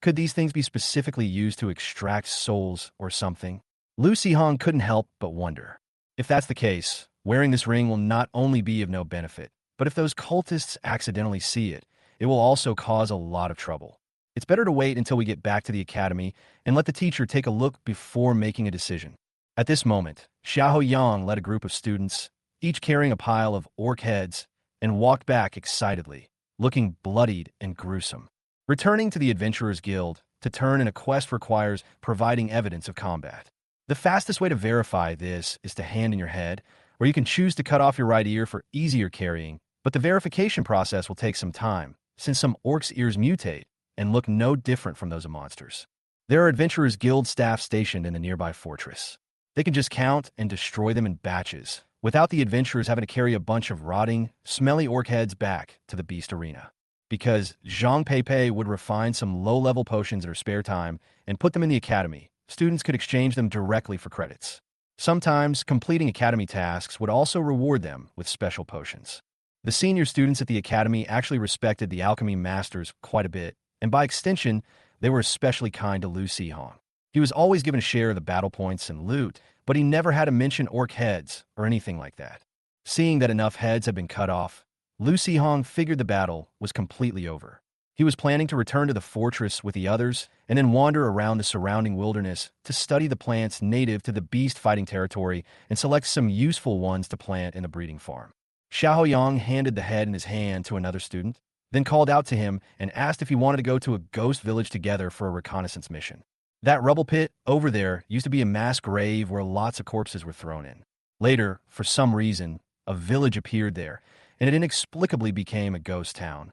could these things be specifically used to extract souls or something? Lu Sihong couldn't help but wonder. If that's the case, wearing this ring will not only be of no benefit, but if those cultists accidentally see it, it will also cause a lot of trouble. It's better to wait until we get back to the academy and let the teacher take a look before making a decision. At this moment, Xiao Yang led a group of students, each carrying a pile of orc heads, and walked back excitedly, looking bloodied and gruesome. Returning to the Adventurers Guild to turn in a quest requires providing evidence of combat. The fastest way to verify this is to hand in your head, or you can choose to cut off your right ear for easier carrying, but the verification process will take some time, since some orcs' ears mutate and look no different from those of monsters. There are Adventurers Guild staff stationed in the nearby fortress. They can just count and destroy them in batches, without the adventurers having to carry a bunch of rotting, smelly orc heads back to the beast arena. Because Zhang Peipei would refine some low-level potions in her spare time and put them in the academy, students could exchange them directly for credits. Sometimes, completing academy tasks would also reward them with special potions. The senior students at the academy actually respected the alchemy masters quite a bit, and by extension, they were especially kind to Lu Sihong. He was always given a share of the battle points and loot, but he never had to mention orc heads or anything like that. Seeing that enough heads had been cut off, Lu Sihong figured the battle was completely over. He was planning to return to the fortress with the others and then wander around the surrounding wilderness to study the plants native to the beast-fighting territory and select some useful ones to plant in the breeding farm. Xiao Yang handed the head in his hand to another student. then called out to him and asked if he wanted to go to a ghost village together for a reconnaissance mission. That rubble pit over there used to be a mass grave where lots of corpses were thrown in. Later, for some reason, a village appeared there, and it inexplicably became a ghost town.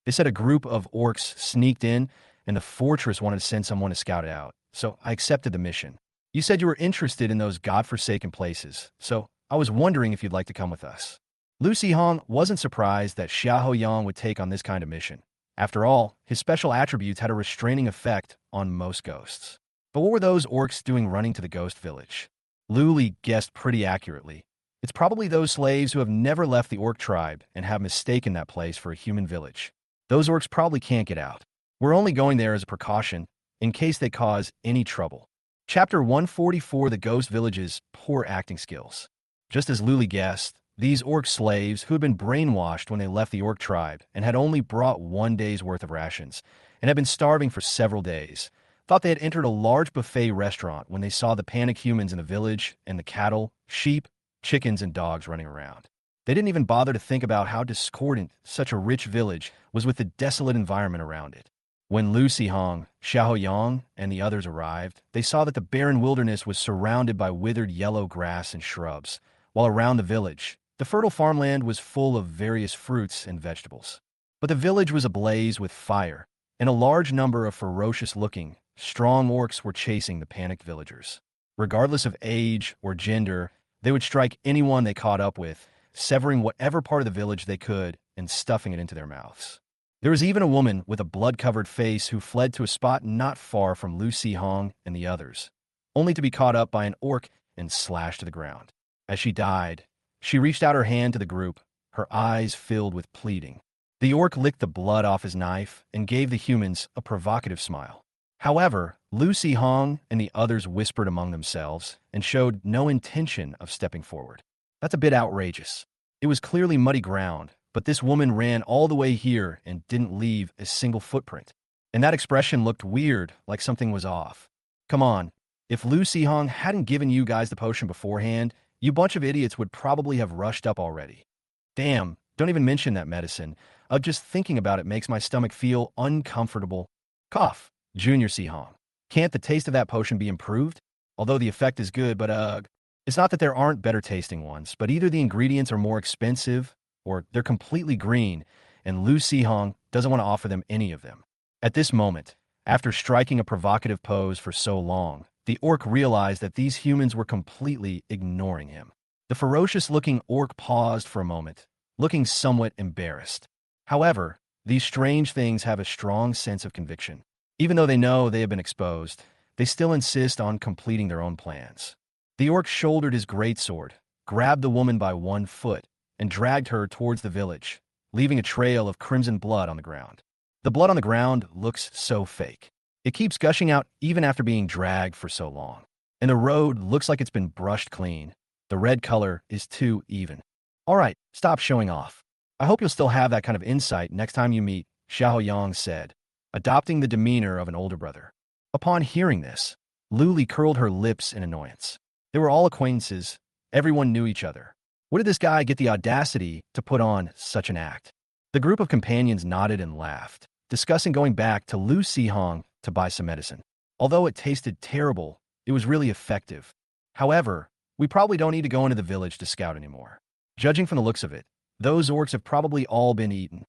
They said a group of orcs sneaked in, and the fortress wanted to send someone to scout it out, so I accepted the mission. You said you were interested in those godforsaken places, so I was wondering if you'd like to come with us. Lu Hong wasn't surprised that Xiahou Yang would take on this kind of mission. After all, his special attributes had a restraining effect on most ghosts. But what were those orcs doing running to the ghost village? Luli guessed pretty accurately. It's probably those slaves who have never left the orc tribe and have mistaken that place for a human village. Those orcs probably can't get out. We're only going there as a precaution, in case they cause any trouble. Chapter 144, The Ghost Village's Poor Acting Skills. Just as Luli guessed, these orc slaves, who had been brainwashed when they left the orc tribe and had only brought 1 day's worth of rations, and had been starving for several days, thought they had entered a large buffet restaurant when they saw the panicked humans in the village and the cattle, sheep, chickens, and dogs running around. They didn't even bother to think about how discordant such a rich village was with the desolate environment around it. When Lu Hong, Xiahou Yang, and the others arrived, they saw that the barren wilderness was surrounded by withered yellow grass and shrubs, while around the village, the fertile farmland was full of various fruits and vegetables. But the village was ablaze with fire, and a large number of ferocious-looking, strong orcs were chasing the panicked villagers. Regardless of age or gender, they would strike anyone they caught up with, severing whatever part of the village they could and stuffing it into their mouths. There was even a woman with a blood-covered face who fled to a spot not far from Lu Hong and the others, only to be caught up by an orc and slashed to the ground. As she died, she reached out her hand to the group, her eyes filled with pleading. The orc licked the blood off his knife and gave the humans a provocative smile. However, Lu Hong and the others whispered among themselves and showed no intention of stepping forward. That's a bit outrageous. It was clearly muddy ground, but this woman ran all the way here and didn't leave a single footprint. And that expression looked weird, like something was off. Come on, if Lu Hong hadn't given you guys the potion beforehand, you bunch of idiots would probably have rushed up already. Damn, don't even mention that medicine. Just thinking about it makes my stomach feel uncomfortable. Cough. Junior Hong. Can't the taste of that potion be improved? Although the effect is good, but it's not that there aren't better tasting ones, but either the ingredients are more expensive, or they're completely green, and Lu Hong doesn't want to offer them any of them. At this moment, after striking a provocative pose for so long, the orc realized that these humans were completely ignoring him. The ferocious-looking orc paused for a moment, looking somewhat embarrassed. However, these strange things have a strong sense of conviction. Even though they know they have been exposed, they still insist on completing their own plans. The orc shouldered his greatsword, grabbed the woman by one foot, and dragged her towards the village, leaving a trail of crimson blood on the ground. The blood on the ground looks so fake. It keeps gushing out even after being dragged for so long. And the road looks like it's been brushed clean. The red color is too even. All right, stop showing off. I hope you'll still have that kind of insight next time you meet, Xiahou Yang said, adopting the demeanor of an older brother. Upon hearing this, Luli curled her lips in annoyance. They were all acquaintances. Everyone knew each other. Where did this guy get the audacity to put on such an act? The group of companions nodded and laughed, discussing going back to Lu Hong to buy some medicine. Although it tasted terrible, it was really effective. However, we probably don't need to go into the village to scout anymore. Judging from the looks of it, those orcs have probably all been eaten.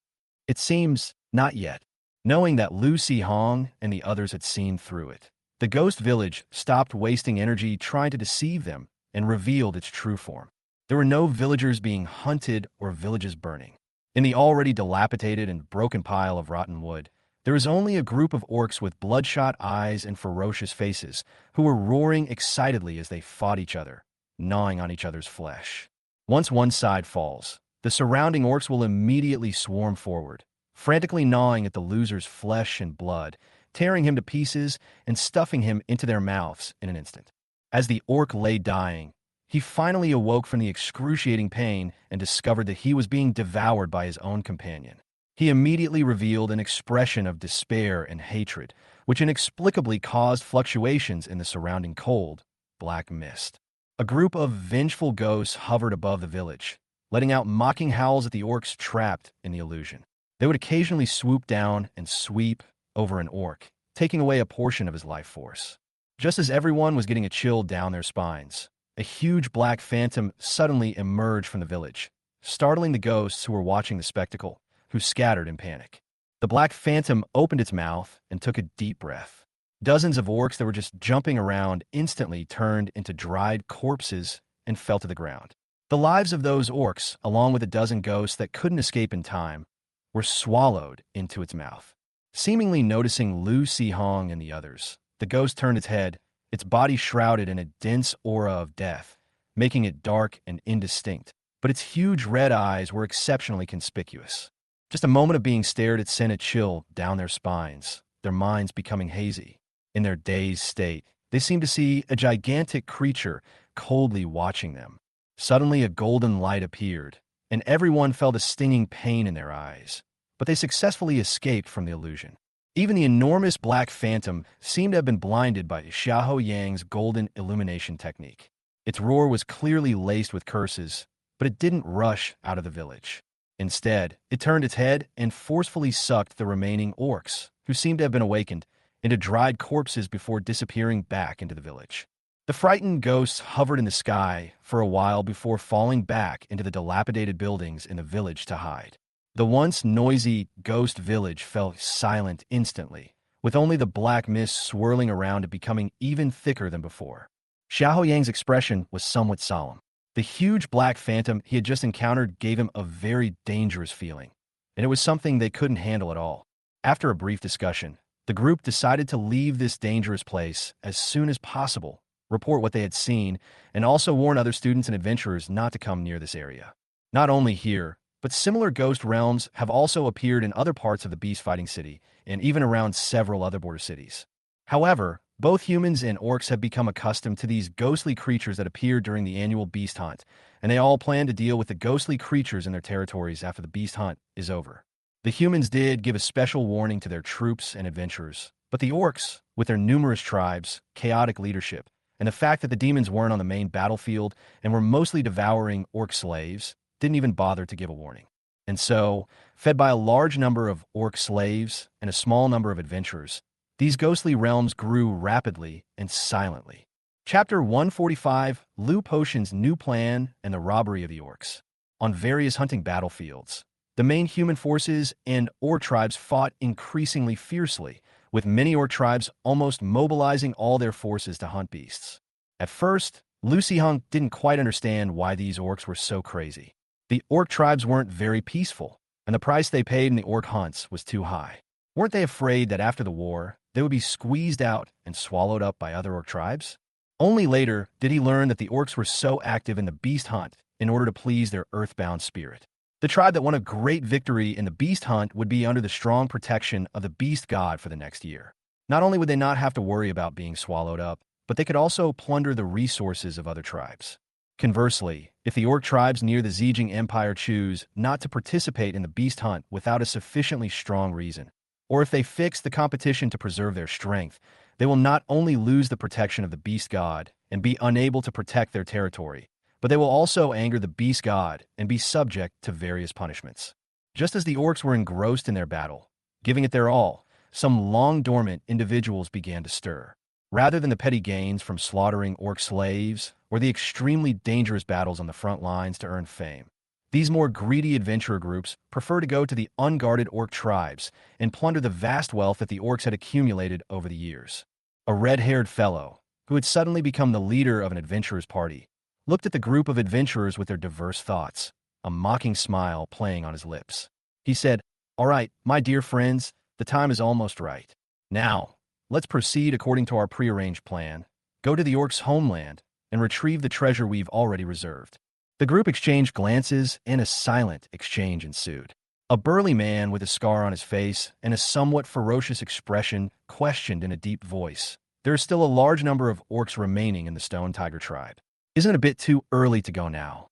It seems not yet. Knowing that Lu Hong and the others had seen through it, the ghost village stopped wasting energy trying to deceive them and revealed its true form. There were no villagers being hunted or villages burning. In the already dilapidated and broken pile of rotten wood, there was only a group of orcs with bloodshot eyes and ferocious faces who were roaring excitedly as they fought each other, gnawing on each other's flesh. Once one side falls, the surrounding orcs will immediately swarm forward, frantically gnawing at the loser's flesh and blood, tearing him to pieces and stuffing him into their mouths in an instant. As the orc lay dying, he finally awoke from the excruciating pain and discovered that he was being devoured by his own companion. He immediately revealed an expression of despair and hatred, which inexplicably caused fluctuations in the surrounding cold, black mist. A group of vengeful ghosts hovered above the village, letting out mocking howls at the orcs trapped in the illusion. They would occasionally swoop down and sweep over an orc, taking away a portion of his life force. Just as everyone was getting a chill down their spines, a huge black phantom suddenly emerged from the village, startling the ghosts who were watching the spectacle, who scattered in panic. The black phantom opened its mouth and took a deep breath. Dozens of orcs that were just jumping around instantly turned into dried corpses and fell to the ground. The lives of those orcs, along with a dozen ghosts that couldn't escape in time, were swallowed into its mouth. Seemingly noticing Lu Sihong and the others, the ghost turned its head, its body shrouded in a dense aura of death, making it dark and indistinct, but its huge red eyes were exceptionally conspicuous. Just a moment of being stared at sent a chill down their spines, their minds becoming hazy. In their dazed state, they seemed to see a gigantic creature coldly watching them. Suddenly, a golden light appeared, and everyone felt a stinging pain in their eyes, but they successfully escaped from the illusion. Even the enormous black phantom seemed to have been blinded by Xiahou Yang's golden illumination technique. Its roar was clearly laced with curses, but it didn't rush out of the village. Instead, it turned its head and forcefully sucked the remaining orcs, who seemed to have been awakened, into dried corpses before disappearing back into the village. The frightened ghosts hovered in the sky for a while before falling back into the dilapidated buildings in the village to hide. The once noisy ghost village fell silent instantly, with only the black mist swirling around it becoming even thicker than before. Xiahou Yang's expression was somewhat solemn. The huge black phantom he had just encountered gave him a very dangerous feeling, and it was something they couldn't handle at all. After a brief discussion, the group decided to leave this dangerous place as soon as possible, report what they had seen, and also warn other students and adventurers not to come near this area. Not only here, but similar ghost realms have also appeared in other parts of the beast fighting city, and even around several other border cities. However, both humans and orcs have become accustomed to these ghostly creatures that appear during the annual beast hunt, and they all plan to deal with the ghostly creatures in their territories after the beast hunt is over. The humans did give a special warning to their troops and adventurers, but the orcs, with their numerous tribes, chaotic leadership, and the fact that the demons weren't on the main battlefield and were mostly devouring orc slaves, didn't even bother to give a warning. And so, fed by a large number of orc slaves and a small number of adventurers, these ghostly realms grew rapidly and silently. Chapter 145, Lu Potion's New Plan and the Robbery of the Orcs. On various hunting battlefields, the main human forces and orc tribes fought increasingly fiercely, with many orc tribes almost mobilizing all their forces to hunt beasts. At first, Lu Sihong didn't quite understand why these orcs were so crazy. The orc tribes weren't very peaceful, and the price they paid in the orc hunts was too high. Weren't they afraid that after the war, they would be squeezed out and swallowed up by other orc tribes? Only later did he learn that the orcs were so active in the beast hunt in order to please their earthbound spirit. The tribe that won a great victory in the beast hunt would be under the strong protection of the beast god for the next year. Not only would they not have to worry about being swallowed up, but they could also plunder the resources of other tribes. Conversely, if the orc tribes near the Zijing Empire choose not to participate in the beast hunt without a sufficiently strong reason, or if they fix the competition to preserve their strength, they will not only lose the protection of the beast god and be unable to protect their territory, but they will also anger the beast god and be subject to various punishments. Just as the orcs were engrossed in their battle, giving it their all, some long-dormant individuals began to stir. Rather than the petty gains from slaughtering orc slaves or the extremely dangerous battles on the front lines to earn fame, these more greedy adventurer groups prefer to go to the unguarded orc tribes and plunder the vast wealth that the orcs had accumulated over the years. A red-haired fellow, who had suddenly become the leader of an adventurer's party, looked at the group of adventurers with their diverse thoughts, a mocking smile playing on his lips. He said, "All right, my dear friends, the time is almost right. Now, let's proceed according to our prearranged plan, go to the orcs' homeland, and retrieve the treasure we've already reserved." The group exchanged glances, and a silent exchange ensued. A burly man with a scar on his face and a somewhat ferocious expression questioned in a deep voice, "There is still a large number of orcs remaining in the Stone Tiger tribe. Isn't it a bit too early to go now?"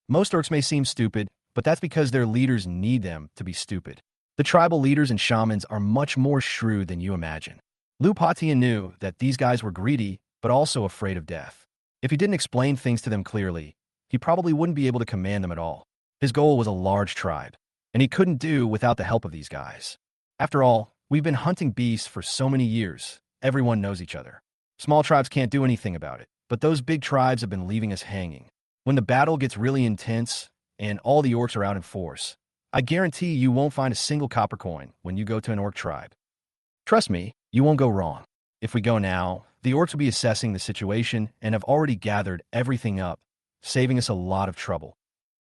Most orcs may seem stupid, but that's because their leaders need them to be stupid. The tribal leaders and shamans are much more shrewd than you imagine. Lu Patian knew that these guys were greedy, but also afraid of death. If he didn't explain things to them clearly, he probably wouldn't be able to command them at all. His goal was a large tribe, and he couldn't do without the help of these guys. After all, we've been hunting beasts for so many years. Everyone knows each other. Small tribes can't do anything about it, but those big tribes have been leaving us hanging. When the battle gets really intense and all the orcs are out in force, I guarantee you won't find a single copper coin when you go to an orc tribe. Trust me, you won't go wrong. If we go now, the orcs will be assessing the situation and have already gathered everything up, saving us a lot of trouble.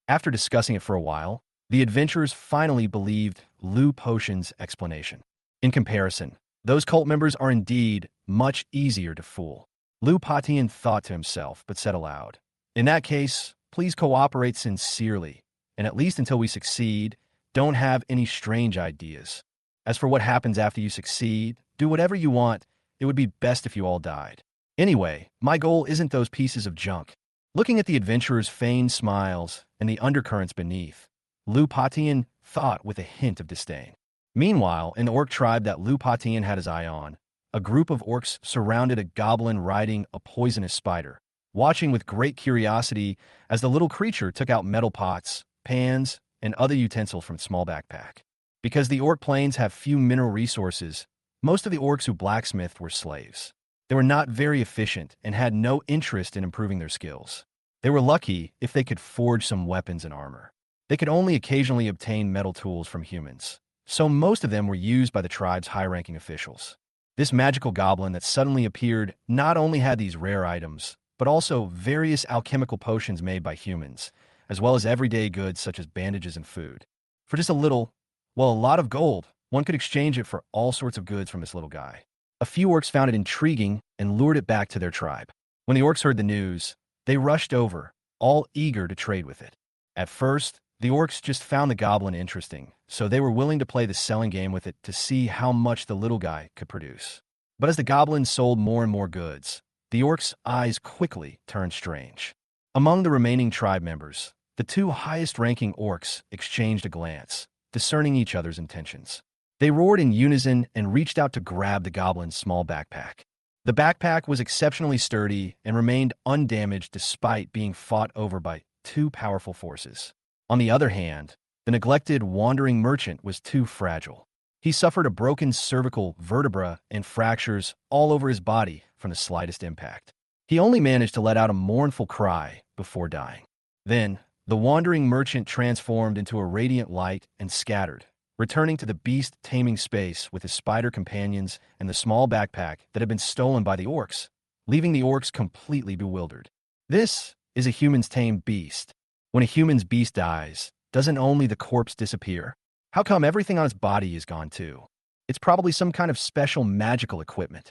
After discussing it for a while, the adventurers finally believed Lu Potion's explanation. In comparison, those cult members are indeed much easier to fool. Lu Patian thought to himself, but said aloud, "In that case, please cooperate sincerely, and at least until we succeed, don't have any strange ideas. As for what happens after you succeed, do whatever you want. It would be best if you all died. Anyway, my goal isn't those pieces of junk." Looking at the adventurers' feigned smiles and the undercurrents beneath, Lu Patian thought with a hint of disdain. Meanwhile, in the orc tribe that Lu Patian had his eye on, a group of orcs surrounded a goblin riding a poisonous spider, watching with great curiosity as the little creature took out metal pots, pans, and other utensils from its small backpack. Because the orc plains have few mineral resources, most of the orcs who blacksmithed were slaves. They were not very efficient and had no interest in improving their skills. They were lucky if they could forge some weapons and armor. They could only occasionally obtain metal tools from humans, so most of them were used by the tribe's high-ranking officials. This magical goblin that suddenly appeared not only had these rare items, but also various alchemical potions made by humans, as well as everyday goods such as bandages and food. For just a lot of gold, one could exchange it for all sorts of goods from this little guy. A few orcs found it intriguing and lured it back to their tribe. When the orcs heard the news, they rushed over, all eager to trade with it. At first, the orcs just found the goblin interesting, so they were willing to play the selling game with it to see how much the little guy could produce. But as the goblin sold more and more goods, the orcs' eyes quickly turned strange. Among the remaining tribe members, the two highest-ranking orcs exchanged a glance, discerning each other's intentions. They roared in unison and reached out to grab the goblin's small backpack. The backpack was exceptionally sturdy and remained undamaged despite being fought over by two powerful forces. On the other hand, the neglected wandering merchant was too fragile. He suffered a broken cervical vertebra and fractures all over his body from the slightest impact. He only managed to let out a mournful cry before dying. Then, the wandering merchant transformed into a radiant light and scattered, returning to the beast-taming space with his spider companions and the small backpack that had been stolen by the orcs, leaving the orcs completely bewildered. This is a human's tamed beast. When a human's beast dies, doesn't only the corpse disappear? How come everything on its body is gone too? It's probably some kind of special magical equipment.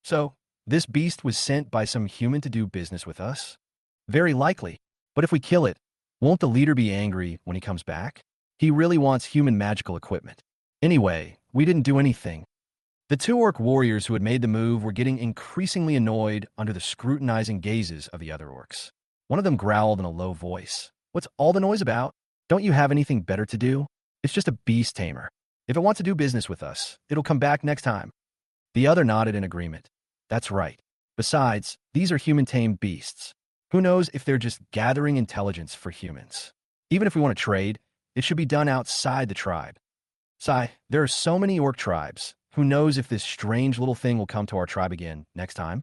So, this beast was sent by some human to do business with us? Very likely. But if we kill it, won't the leader be angry when he comes back? He really wants human magical equipment. Anyway, we didn't do anything. The two orc warriors who had made the move were getting increasingly annoyed under the scrutinizing gazes of the other orcs. One of them growled in a low voice. "What's all the noise about? Don't you have anything better to do? It's just a beast tamer. If it wants to do business with us, it'll come back next time." The other nodded in agreement. That's right. Besides, these are human-tamed beasts. Who knows if they're just gathering intelligence for humans? Even if we want to trade, it should be done outside the tribe. Sai, there are so many orc tribes. Who knows if this strange little thing will come to our tribe again next time?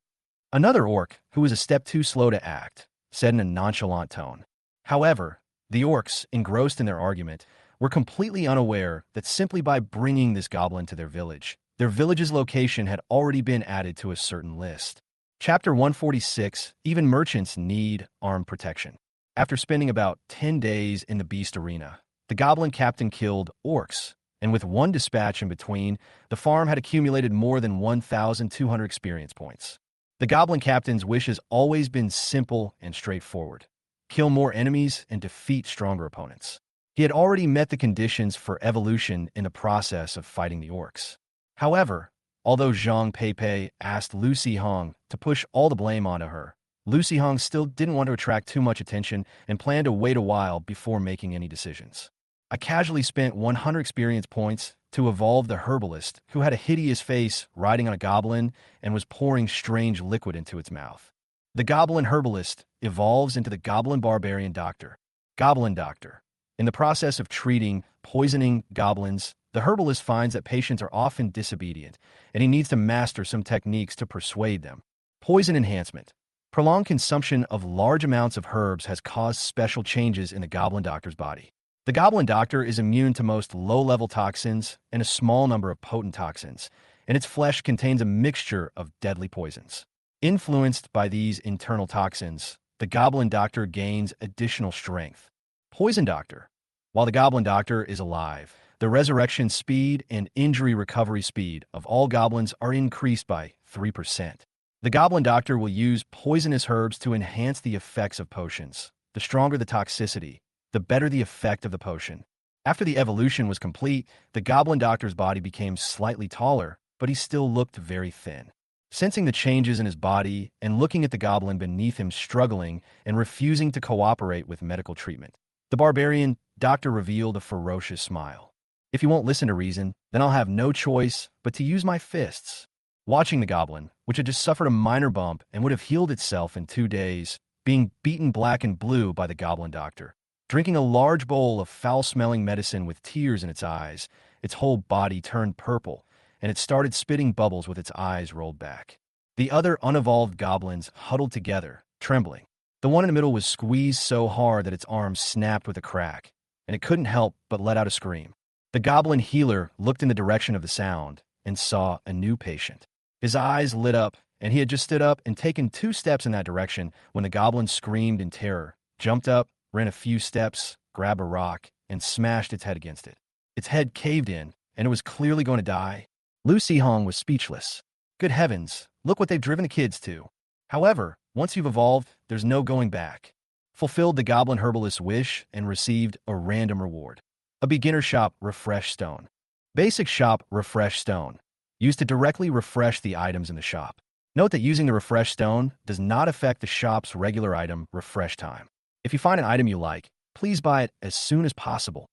Another orc, who was a step too slow to act, said in a nonchalant tone. However, the orcs, engrossed in their argument, were completely unaware that simply by bringing this goblin to their village's location had already been added to a certain list. Chapter 146, Even Merchants Need Armed Protection. After spending about 10 days in the beast arena, the goblin captain killed orcs, and with one dispatch in between, the farm had accumulated more than 1,200 experience points. The goblin captain's wish has always been simple and straightforward: kill more enemies and defeat stronger opponents. He had already met the conditions for evolution in the process of fighting the orcs. However, although Zhang Peipei asked Lu Xihong to push all the blame onto her, Lu Xihong still didn't want to attract too much attention and planned to wait a while before making any decisions. I casually spent 100 experience points to evolve the herbalist, who had a hideous face riding on a goblin and was pouring strange liquid into its mouth. The goblin herbalist evolves into the goblin barbarian doctor. Goblin doctor. In the process of treating poisoning goblins, the herbalist finds that patients are often disobedient, and he needs to master some techniques to persuade them. Poison enhancement. Prolonged consumption of large amounts of herbs has caused special changes in the goblin doctor's body. The goblin doctor is immune to most low-level toxins and a small number of potent toxins, and its flesh contains a mixture of deadly poisons. Influenced by these internal toxins, the goblin doctor gains additional strength. Poison doctor. While the goblin doctor is alive, the resurrection speed and injury recovery speed of all goblins are increased by 3%. The goblin doctor will use poisonous herbs to enhance the effects of potions. The stronger the toxicity, the better the effect of the potion. After the evolution was complete, the goblin doctor's body became slightly taller, but he still looked very thin. Sensing the changes in his body and looking at the goblin beneath him struggling and refusing to cooperate with medical treatment, the barbarian doctor revealed a ferocious smile. If you won't listen to reason, then I'll have no choice but to use my fists. Watching the goblin, which had just suffered a minor bump and would have healed itself in 2 days, being beaten black and blue by the goblin doctor, drinking a large bowl of foul-smelling medicine with tears in its eyes, its whole body turned purple, and it started spitting bubbles with its eyes rolled back. The other unevolved goblins huddled together, trembling. The one in the middle was squeezed so hard that its arms snapped with a crack, and it couldn't help but let out a scream. The goblin healer looked in the direction of the sound and saw a new patient. His eyes lit up, and he had just stood up and taken 2 steps in that direction when the goblin screamed in terror, jumped up, ran a few steps, grabbed a rock, and smashed its head against it. Its head caved in, and it was clearly going to die. Lucy Hong was speechless. Good heavens, look what they've driven the kids to. However, once you've evolved, there's no going back. Fulfilled the goblin herbalist's wish and received a random reward. A beginner shop refresh stone. Basic shop refresh stone. Used to directly refresh the items in the shop. Note that using the refresh stone does not affect the shop's regular item refresh time. If you find an item you like, please buy it as soon as possible.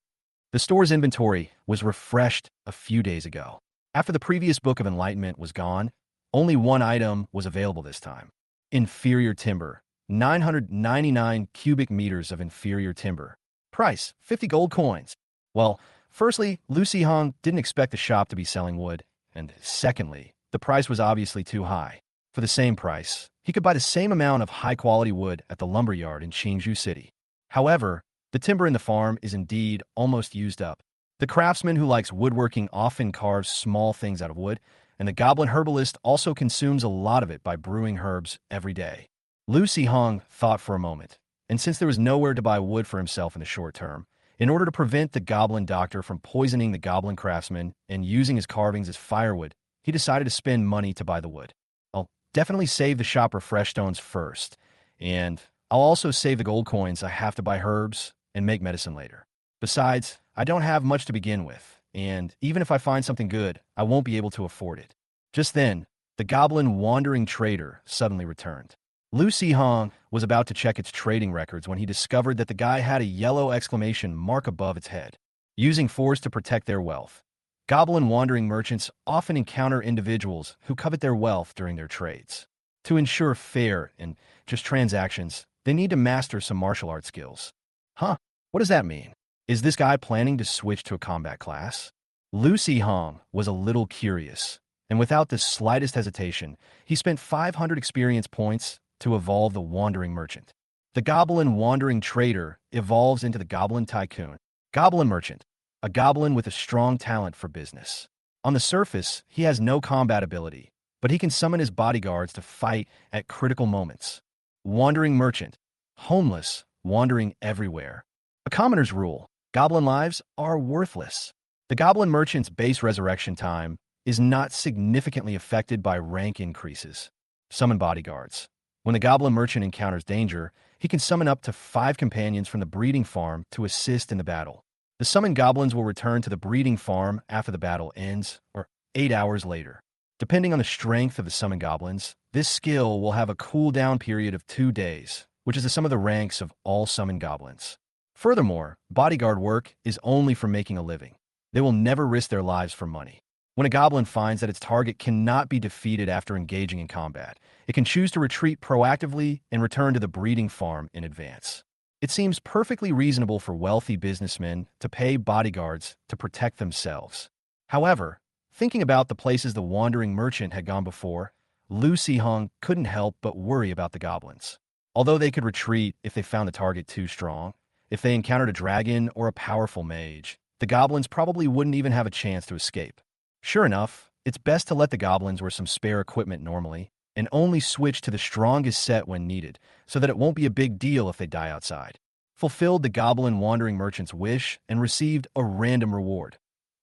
The store's inventory was refreshed a few days ago. After the previous Book of Enlightenment was gone, only one item was available this time. Inferior timber. 999 cubic meters of inferior timber. Price, 50 gold coins. Well, firstly, Lucy Hong didn't expect the shop to be selling wood, and secondly, the price was obviously too high. For the same price, he could buy the same amount of high-quality wood at the lumber yard in Qingzhou City. However, the timber in the farm is indeed almost used up. The craftsman who likes woodworking often carves small things out of wood, and the goblin herbalist also consumes a lot of it by brewing herbs every day. Lucy Hong thought for a moment, and since there was nowhere to buy wood for himself in the short term, in order to prevent the goblin doctor from poisoning the goblin craftsman and using his carvings as firewood, he decided to spend money to buy the wood. I'll definitely save the shop refresh stones first, and I'll also save the gold coins I have to buy herbs and make medicine later. Besides, I don't have much to begin with, and even if I find something good, I won't be able to afford it. Just then, the goblin wandering trader suddenly returned. Lucy Hong was about to check its trading records when he discovered that the guy had a yellow exclamation mark above its head. Using force to protect their wealth. Goblin wandering merchants often encounter individuals who covet their wealth during their trades. To ensure fair and just transactions, they need to master some martial arts skills. Huh? What does that mean? Is this guy planning to switch to a combat class? Lucy Hong was a little curious, and without the slightest hesitation, he spent 500 experience points to evolve the Wandering Merchant. The Goblin Wandering Trader evolves into the Goblin Tycoon. Goblin Merchant, a goblin with a strong talent for business. On the surface, he has no combat ability, but he can summon his bodyguards to fight at critical moments. Wandering Merchant, homeless, wandering everywhere. A commoner's rule, goblin lives are worthless. The Goblin Merchant's base resurrection time is not significantly affected by rank increases. Summon bodyguards. When the Goblin Merchant encounters danger, he can summon up to 5 companions from the breeding farm to assist in the battle. The summoned goblins will return to the breeding farm after the battle ends, or 8 hours later. Depending on the strength of the summoned goblins, this skill will have a cooldown period of 2 days, which is the sum of the ranks of all summoned goblins. Furthermore, bodyguard work is only for making a living. They will never risk their lives for money. When a goblin finds that its target cannot be defeated after engaging in combat, it can choose to retreat proactively and return to the breeding farm in advance. It seems perfectly reasonable for wealthy businessmen to pay bodyguards to protect themselves. However, thinking about the places the wandering merchant had gone before, Lu Sihong couldn't help but worry about the goblins. Although they could retreat if they found the target too strong, if they encountered a dragon or a powerful mage, the goblins probably wouldn't even have a chance to escape. Sure enough, it's best to let the goblins wear some spare equipment normally, and only switch to the strongest set when needed, so that it won't be a big deal if they die outside. Fulfilled the goblin wandering merchant's wish and received a random reward.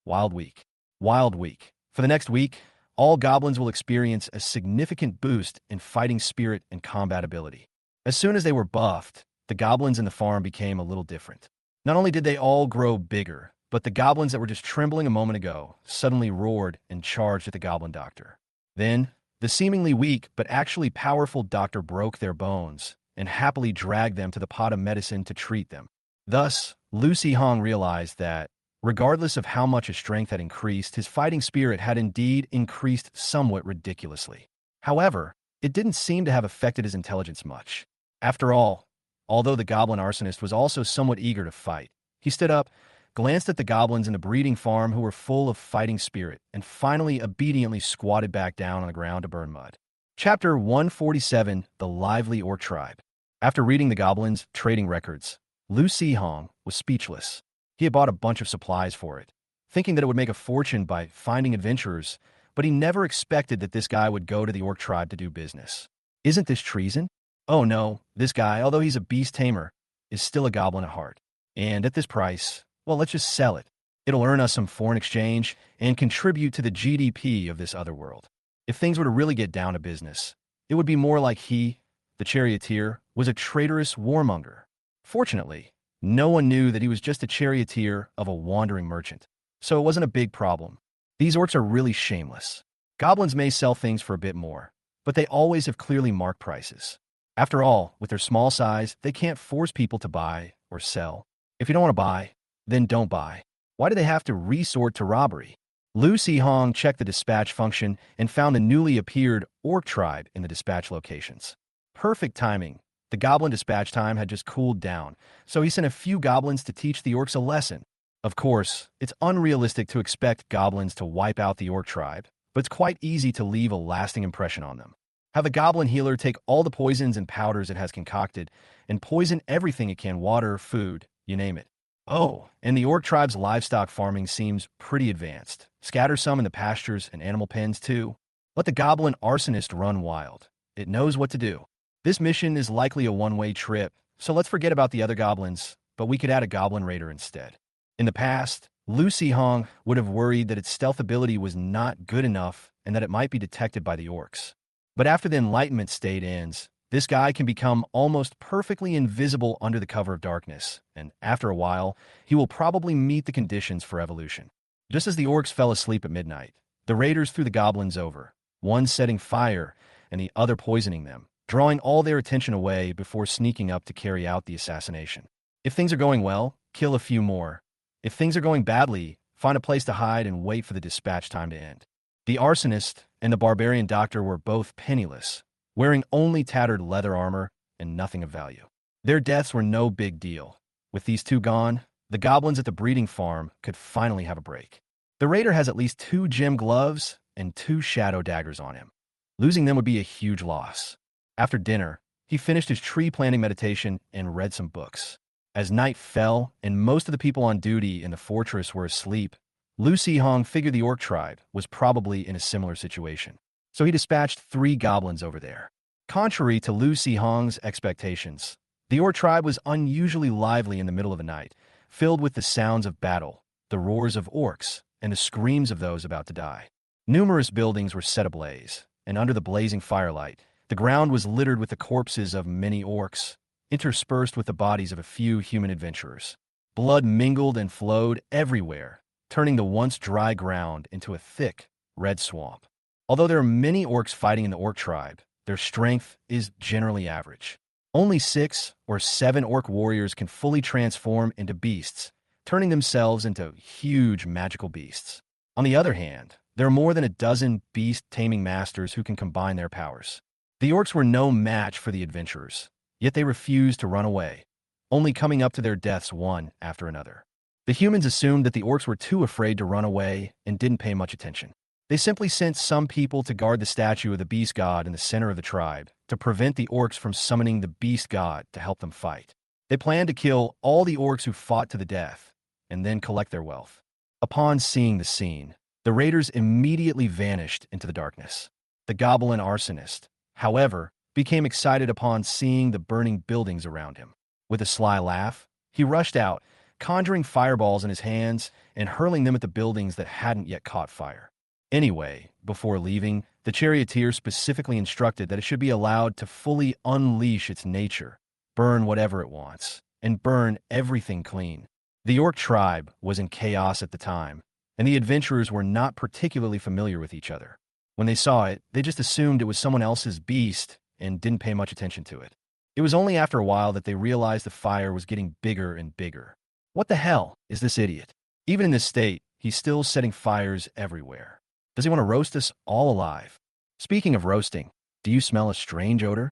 Wild Week. Wild Week. For the next week, all goblins will experience a significant boost in fighting spirit and combat ability. As soon as they were buffed, the goblins in the farm became a little different. Not only did they all grow bigger, but the goblins that were just trembling a moment ago suddenly roared and charged at the goblin doctor. Then, the seemingly weak but actually powerful doctor broke their bones and happily dragged them to the pot of medicine to treat them. Thus, Lu Sihong realized that, regardless of how much his strength had increased, his fighting spirit had indeed increased somewhat ridiculously. However, it didn't seem to have affected his intelligence much. After all, although the goblin arsonist was also somewhat eager to fight, he stood up, glanced at the goblins in the breeding farm who were full of fighting spirit, and finally obediently squatted back down on the ground to burn mud. Chapter 147, The Lively Orc Tribe. After reading the goblins' trading records, Lu Sihong was speechless. He had bought a bunch of supplies for it, thinking that it would make a fortune by finding adventurers, but he never expected that this guy would go to the orc tribe to do business. Isn't this treason? Oh no, this guy, although he's a beast tamer, is still a goblin at heart. And at this price, well, let's just sell it. It'll earn us some foreign exchange and contribute to the GDP of this other world. If things were to really get down to business, it would be more like he, the charioteer, was a traitorous warmonger. Fortunately, no one knew that he was just a charioteer of a wandering merchant, so it wasn't a big problem. These orcs are really shameless. Goblins may sell things for a bit more, but they always have clearly marked prices. After all, with their small size, they can't force people to buy or sell. If you don't want to buy, then don't buy. Why do they have to resort to robbery? Lu Sihong checked the dispatch function and found the newly appeared orc tribe in the dispatch locations. Perfect timing. The goblin dispatch time had just cooled down, so he sent a few goblins to teach the orcs a lesson. Of course, it's unrealistic to expect goblins to wipe out the orc tribe, but it's quite easy to leave a lasting impression on them. Have a goblin healer take all the poisons and powders it has concocted and poison everything it can, water, food, you name it. Oh, and the orc tribe's livestock farming seems pretty advanced. Scatter some in the pastures and animal pens too. Let the goblin arsonist run wild. It knows what to do. This mission is likely a one-way trip, so let's forget about the other goblins, but we could add a goblin raider instead. In the past, Lu Sihong would have worried that its stealth ability was not good enough and that it might be detected by the orcs. But after the Enlightenment state ends, this guy can become almost perfectly invisible under the cover of darkness, and after a while, he will probably meet the conditions for evolution. Just as the orcs fell asleep at midnight, the raiders threw the goblins over, one setting fire and the other poisoning them, drawing all their attention away before sneaking up to carry out the assassination. If things are going well, kill a few more. If things are going badly, find a place to hide and wait for the dispatch time to end. The arsonist and the barbarian doctor were both penniless, wearing only tattered leather armor and nothing of value. Their deaths were no big deal. With these two gone, the goblins at the breeding farm could finally have a break. The raider has at least 2 gem gloves and 2 shadow daggers on him. Losing them would be a huge loss. After dinner, he finished his tree planting meditation and read some books. As night fell and most of the people on duty in the fortress were asleep, Lu Sihong figured the orc tribe was probably in a similar situation. So he dispatched 3 goblins over there. Contrary to Lu Sihong's expectations, the orc tribe was unusually lively in the middle of the night, filled with the sounds of battle, the roars of orcs, and the screams of those about to die. Numerous buildings were set ablaze, and under the blazing firelight, the ground was littered with the corpses of many orcs, interspersed with the bodies of a few human adventurers. Blood mingled and flowed everywhere, turning the once dry ground into a thick, red swamp. Although there are many orcs fighting in the orc tribe, their strength is generally average. Only 6 or 7 orc warriors can fully transform into beasts, turning themselves into huge magical beasts. On the other hand, there are more than a dozen beast-taming masters who can combine their powers. The orcs were no match for the adventurers, yet they refused to run away. only coming up to their deaths one after another. The humans assumed that the orcs were too afraid to run away and didn't pay much attention. They simply sent some people to guard the statue of the beast god in the center of the tribe to prevent the orcs from summoning the beast god to help them fight. They planned to kill all the orcs who fought to the death and then collect their wealth. Upon seeing the scene, the raiders immediately vanished into the darkness. The goblin arsonist, however, became excited upon seeing the burning buildings around him. With a sly laugh, he rushed out, conjuring fireballs in his hands and hurling them at the buildings that hadn't yet caught fire. Anyway, before leaving, the charioteer specifically instructed that it should be allowed to fully unleash its nature, burn whatever it wants, and burn everything clean. The orc tribe was in chaos at the time, and the adventurers were not particularly familiar with each other. When they saw it, they just assumed it was someone else's beast and didn't pay much attention to it. It was only after a while that they realized the fire was getting bigger and bigger. What the hell is this idiot? Even in this state, he's still setting fires everywhere. Does he want to roast us all alive? Speaking of roasting, do you smell a strange odor?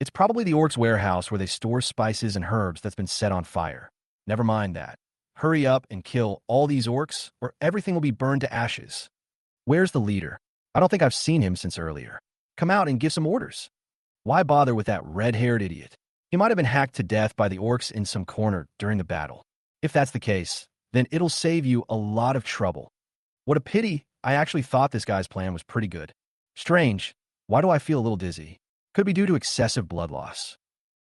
It's probably the orcs' warehouse where they store spices and herbs that's been set on fire. Never mind that. Hurry up and kill all these orcs, or everything will be burned to ashes. Where's the leader? I don't think I've seen him since earlier. Come out and give some orders. Why bother with that red-haired idiot? He might have been hacked to death by the orcs in some corner during the battle. If that's the case, then it'll save you a lot of trouble. What a pity. I actually thought this guy's plan was pretty good. Strange. Why do I feel a little dizzy? Could be due to excessive blood loss.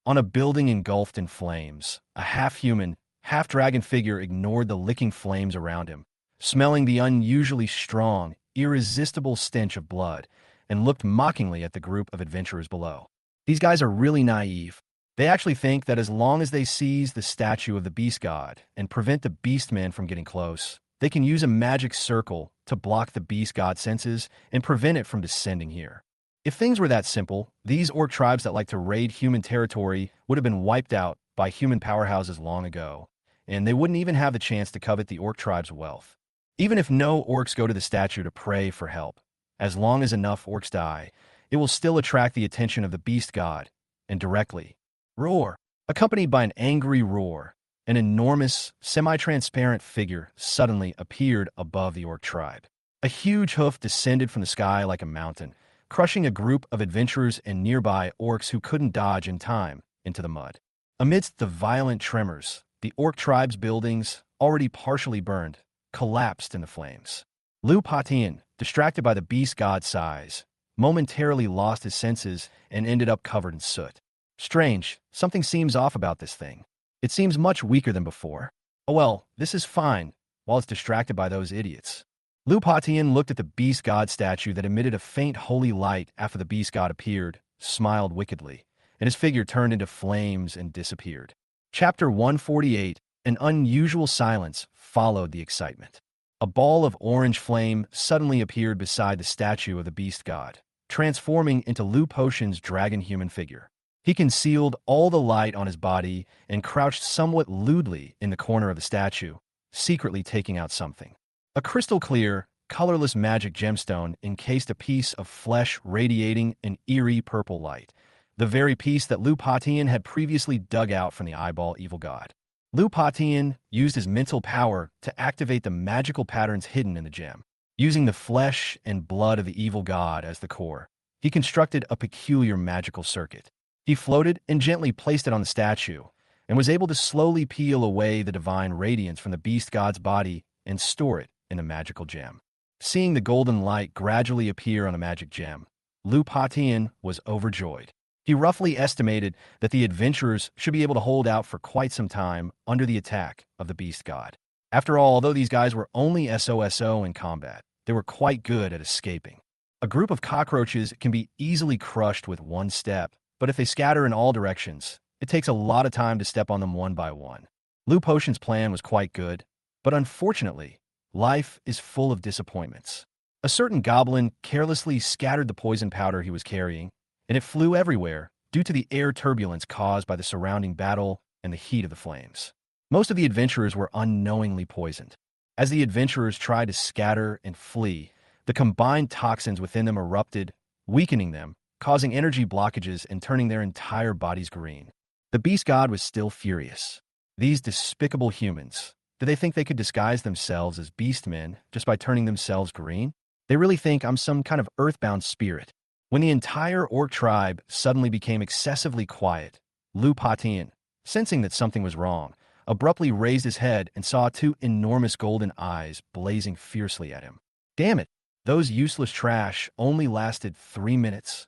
On a building engulfed in flames, a half-human, half-dragon figure ignored the licking flames around him, smelling the unusually strong, irresistible stench of blood, and looked mockingly at the group of adventurers below. These guys are really naive. They actually think that as long as they seize the statue of the beast god and prevent the beastmen from getting close, they can use a magic circle to block the beast god senses and prevent it from descending here. If things were that simple, these orc tribes that like to raid human territory would have been wiped out by human powerhouses long ago, and they wouldn't even have the chance to covet the orc tribe's wealth. Even if no orcs go to the statue to pray for help, as long as enough orcs die, it will still attract the attention of the beast god, and directly. Roar! Accompanied by an angry roar, an enormous, semi-transparent figure suddenly appeared above the orc tribe. A huge hoof descended from the sky like a mountain, crushing a group of adventurers and nearby orcs who couldn't dodge in time into the mud. Amidst the violent tremors, the orc tribe's buildings, already partially burned, collapsed in the flames. Lu Patian, distracted by the beast god's size, momentarily lost his senses and ended up covered in soot. Strange, something seems off about this thing. It seems much weaker than before. Oh well, this is fine, while it's distracted by those idiots. Lu Patian looked at the beast god statue that emitted a faint holy light after the beast god appeared, smiled wickedly, and his figure turned into flames and disappeared. Chapter 148, An unusual silence followed the excitement. A ball of orange flame suddenly appeared beside the statue of the beast god, transforming into Lu Potion's dragon-human figure. He concealed all the light on his body and crouched somewhat lewdly in the corner of the statue, secretly taking out something. A crystal-clear, colorless magic gemstone encased a piece of flesh radiating an eerie purple light, the very piece that Lu Patian had previously dug out from the eyeball evil god. Lu Patian used his mental power to activate the magical patterns hidden in the gem. Using the flesh and blood of the evil god as the core, he constructed a peculiar magical circuit. He floated and gently placed it on the statue, and was able to slowly peel away the divine radiance from the beast god's body and store it in the magical gem. Seeing the golden light gradually appear on the magic gem, Lu Patian was overjoyed. He roughly estimated that the adventurers should be able to hold out for quite some time under the attack of the beast god. After all, although these guys were only SOSO in combat, they were quite good at escaping. A group of cockroaches can be easily crushed with one step, but if they scatter in all directions, it takes a lot of time to step on them one by one. Lu Potion's plan was quite good, but unfortunately, life is full of disappointments. A certain goblin carelessly scattered the poison powder he was carrying, and it flew everywhere due to the air turbulence caused by the surrounding battle and the heat of the flames. Most of the adventurers were unknowingly poisoned. As the adventurers tried to scatter and flee, the combined toxins within them erupted, weakening them, causing energy blockages and turning their entire bodies green. The beast god was still furious. These despicable humans, did they think they could disguise themselves as beastmen just by turning themselves green? They really think I'm some kind of earthbound spirit. When the entire orc tribe suddenly became excessively quiet, Lu Patian, sensing that something was wrong, abruptly raised his head and saw two enormous golden eyes blazing fiercely at him. Damn it! Those useless trash only lasted 3 minutes.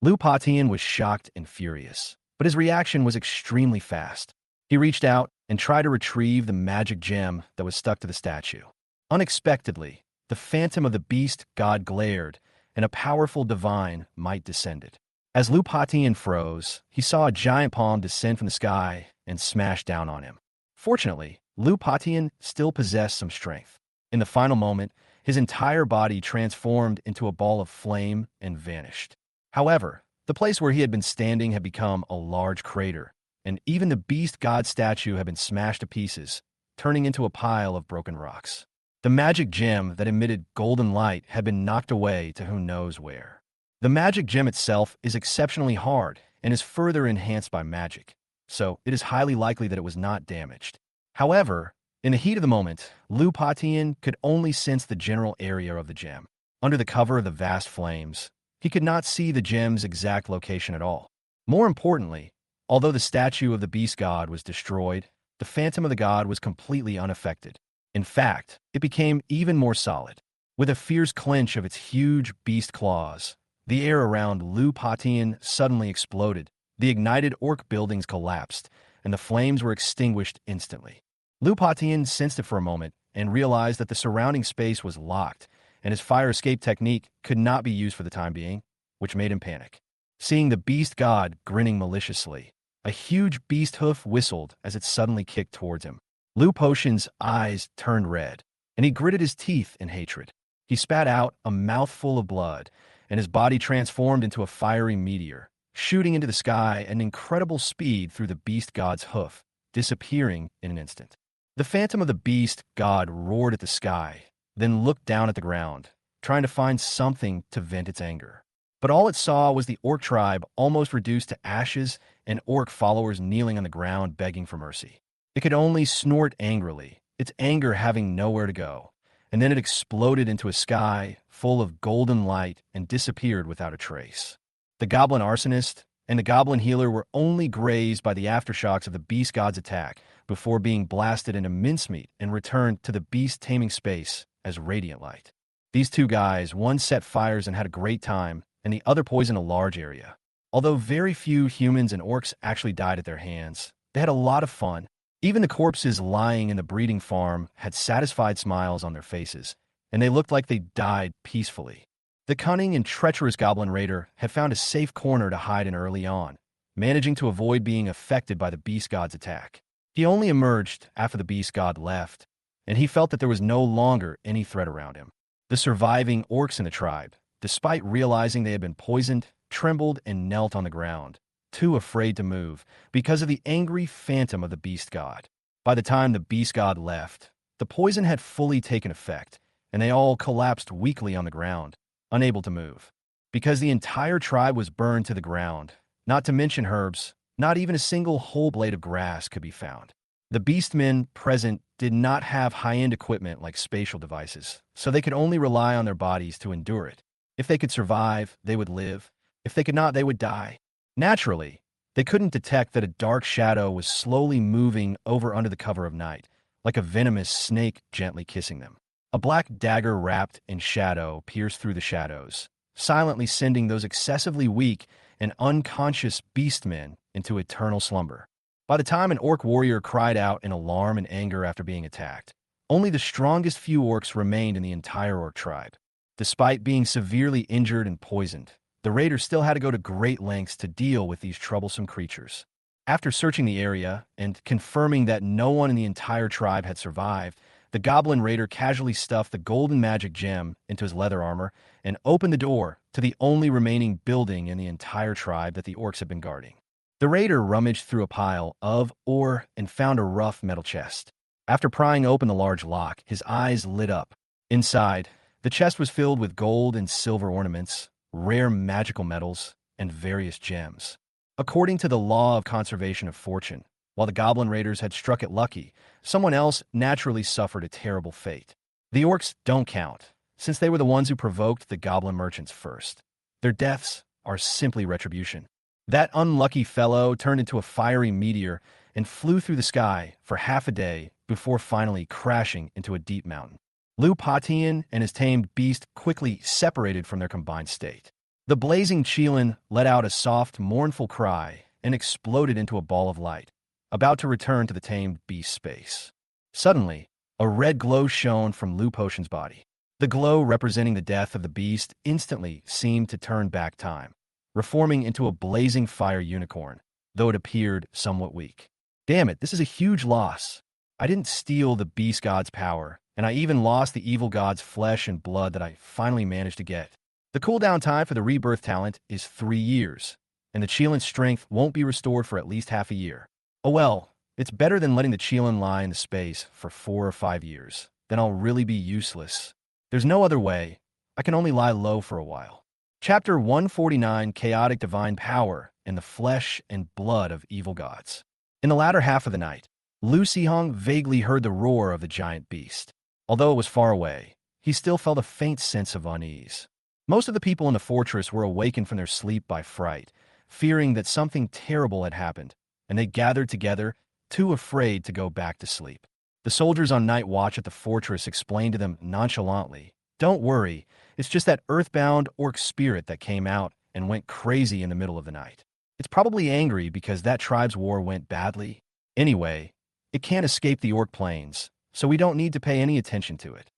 Lu Patian was shocked and furious, but his reaction was extremely fast. He reached out and tried to retrieve the magic gem that was stuck to the statue. Unexpectedly, the phantom of the beast god glared, and a powerful divine might descended. As Lu Patian froze, he saw a giant palm descend from the sky and smash down on him. Fortunately, Lu Patian still possessed some strength. In the final moment, his entire body transformed into a ball of flame and vanished. However, the place where he had been standing had become a large crater, and even the beast god statue had been smashed to pieces, turning into a pile of broken rocks. The magic gem that emitted golden light had been knocked away to who knows where. The magic gem itself is exceptionally hard and is further enhanced by magic, so it is highly likely that it was not damaged. However, in the heat of the moment, Lu Patian could only sense the general area of the gem. Under the cover of the vast flames, he could not see the gem's exact location at all. More importantly, although the statue of the beast god was destroyed, the phantom of the god was completely unaffected. In fact, it became even more solid. With a fierce clench of its huge beast claws, the air around Lu Patian suddenly exploded. The ignited orc buildings collapsed, and the flames were extinguished instantly. Lu Patian sensed it for a moment and realized that the surrounding space was locked, and his fire escape technique could not be used for the time being, which made him panic. Seeing the beast god grinning maliciously, a huge beast hoof whistled as it suddenly kicked towards him. Lu Potion's eyes turned red, and he gritted his teeth in hatred. He spat out a mouthful of blood, and his body transformed into a fiery meteor, shooting into the sky at an incredible speed through the beast god's hoof, disappearing in an instant. The phantom of the beast god roared at the sky, then looked down at the ground, trying to find something to vent its anger. But all it saw was the orc tribe almost reduced to ashes and orc followers kneeling on the ground begging for mercy. It could only snort angrily, its anger having nowhere to go, and then it exploded into a sky full of golden light and disappeared without a trace. The goblin arsonist and the goblin healer were only grazed by the aftershocks of the beast god's attack before being blasted into mincemeat and returned to the beast taming space as radiant light. These two guys, one set fires and had a great time, and the other poisoned a large area. Although very few humans and orcs actually died at their hands, they had a lot of fun. Even the corpses lying in the breeding farm had satisfied smiles on their faces, and they looked like they died peacefully. The cunning and treacherous goblin raider had found a safe corner to hide in early on, managing to avoid being affected by the beast god's attack. He only emerged after the beast god left, and he felt that there was no longer any threat around him. The surviving orcs in the tribe, despite realizing they had been poisoned, trembled and knelt on the ground, too afraid to move because of the angry phantom of the beast god. By the time the beast god left, the poison had fully taken effect, and they all collapsed weakly on the ground, unable to move. Because the entire tribe was burned to the ground, not to mention herbs, not even a single whole blade of grass could be found. The beastmen present did not have high-end equipment like spatial devices, so they could only rely on their bodies to endure it. If they could survive, they would live. If they could not, they would die. Naturally, they couldn't detect that a dark shadow was slowly moving over under the cover of night, like a venomous snake gently kissing them. A black dagger wrapped in shadow pierced through the shadows, silently sending those excessively weak and unconscious beastmen into eternal slumber. By the time an orc warrior cried out in alarm and anger after being attacked, only the strongest few orcs remained in the entire orc tribe. Despite being severely injured and poisoned, the raiders still had to go to great lengths to deal with these troublesome creatures. After searching the area and confirming that no one in the entire tribe had survived, the goblin raider casually stuffed the golden magic gem into his leather armor and opened the door to the only remaining building in the entire tribe that the orcs had been guarding. The raider rummaged through a pile of ore and found a rough metal chest. After prying open the large lock, his eyes lit up. Inside, the chest was filled with gold and silver ornaments, rare magical metals, and various gems. According to the law of conservation of fortune, while the Goblin Raiders had struck it lucky, someone else naturally suffered a terrible fate. The orcs don't count, since they were the ones who provoked the Goblin merchants first. Their deaths are simply retribution. That unlucky fellow turned into a fiery meteor and flew through the sky for half a day before finally crashing into a deep mountain. Lu Patian and his tamed beast quickly separated from their combined state. The blazing Cheelin let out a soft, mournful cry and exploded into a ball of light, about to return to the tamed beast's space. Suddenly, a red glow shone from Lu Potion's body. The glow representing the death of the beast instantly seemed to turn back time, reforming into a blazing fire unicorn, though it appeared somewhat weak. Damn it, this is a huge loss. I didn't steal the beast god's power, and I even lost the evil god's flesh and blood that I finally managed to get. The cooldown time for the rebirth talent is 3 years, and the Cheelin's strength won't be restored for at least half a year. Oh well, it's better than letting the Cheelin lie in the space for 4 or 5 years. Then I'll really be useless. There's no other way. I can only lie low for a while. Chapter 149, Chaotic Divine Power and the Flesh and Blood of Evil Gods. In the latter half of the night, Lu Sihong vaguely heard the roar of the giant beast. Although it was far away, he still felt a faint sense of unease. Most of the people in the fortress were awakened from their sleep by fright, fearing that something terrible had happened, and they gathered together, too afraid to go back to sleep. The soldiers on night watch at the fortress explained to them nonchalantly, "Don't worry, it's just that earthbound orc spirit that came out and went crazy in the middle of the night. It's probably angry because that tribe's war went badly. Anyway, it can't escape the orc plains, so we don't need to pay any attention to it."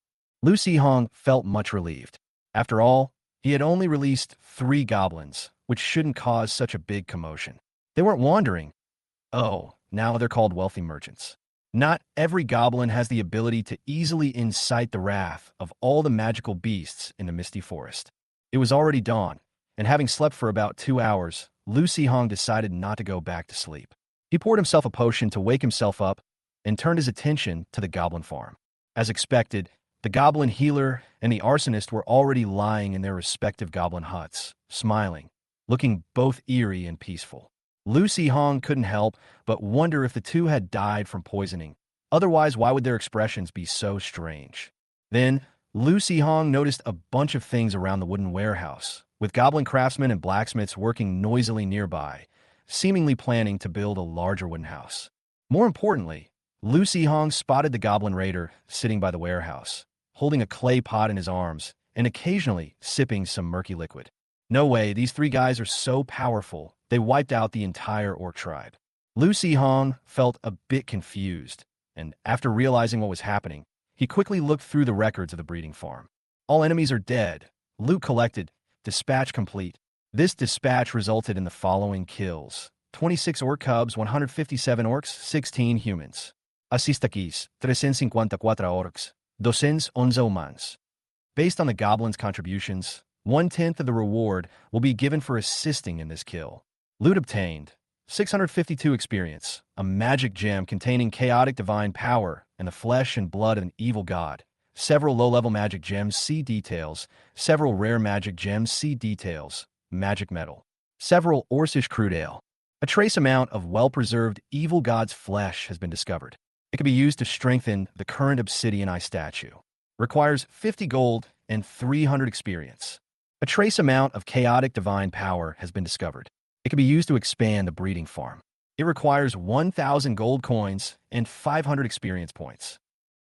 Lu Sihong felt much relieved. After all, he had only released 3 goblins, which shouldn't cause such a big commotion. They weren't wandering. Oh, now they're called wealthy merchants. Not every goblin has the ability to easily incite the wrath of all the magical beasts in the misty forest. It was already dawn, and having slept for about 2 hours, Lu Sihong decided not to go back to sleep. He poured himself a potion to wake himself up and turned his attention to the goblin farm. As expected, the goblin healer and the arsonist were already lying in their respective goblin huts, smiling, looking both eerie and peaceful. Lu Sihong couldn't help but wonder if the two had died from poisoning. Otherwise, why would their expressions be so strange? Then, Lu Sihong noticed a bunch of things around the wooden warehouse, with goblin craftsmen and blacksmiths working noisily nearby, seemingly planning to build a larger wooden house. More importantly, Lu Sihong spotted the goblin raider sitting by the warehouse, holding a clay pot in his arms and occasionally sipping some murky liquid. No way, these 3 guys are so powerful, they wiped out the entire orc tribe. Lu Sihong felt a bit confused, and after realizing what was happening, he quickly looked through the records of the breeding farm. All enemies are dead. Loot collected. Dispatch complete. This dispatch resulted in the following kills: 26 orc cubs, 157 orcs, 16 humans. Asistakis, 354 orcs, 211 humans. Based on the goblins' contributions, 1/10 of the reward will be given for assisting in this kill. Loot obtained: 652 experience, a magic gem containing chaotic divine power and the flesh and blood of an evil god, several low-level magic gems, see details, several rare magic gems, see details, magic metal, several Orcish crude ale. A trace amount of well-preserved evil god's flesh has been discovered. It can be used to strengthen the current obsidian eye statue. Requires 50 gold and 300 experience. A trace amount of chaotic divine power has been discovered. It can be used to expand the breeding farm. It requires 1,000 gold coins and 500 experience points.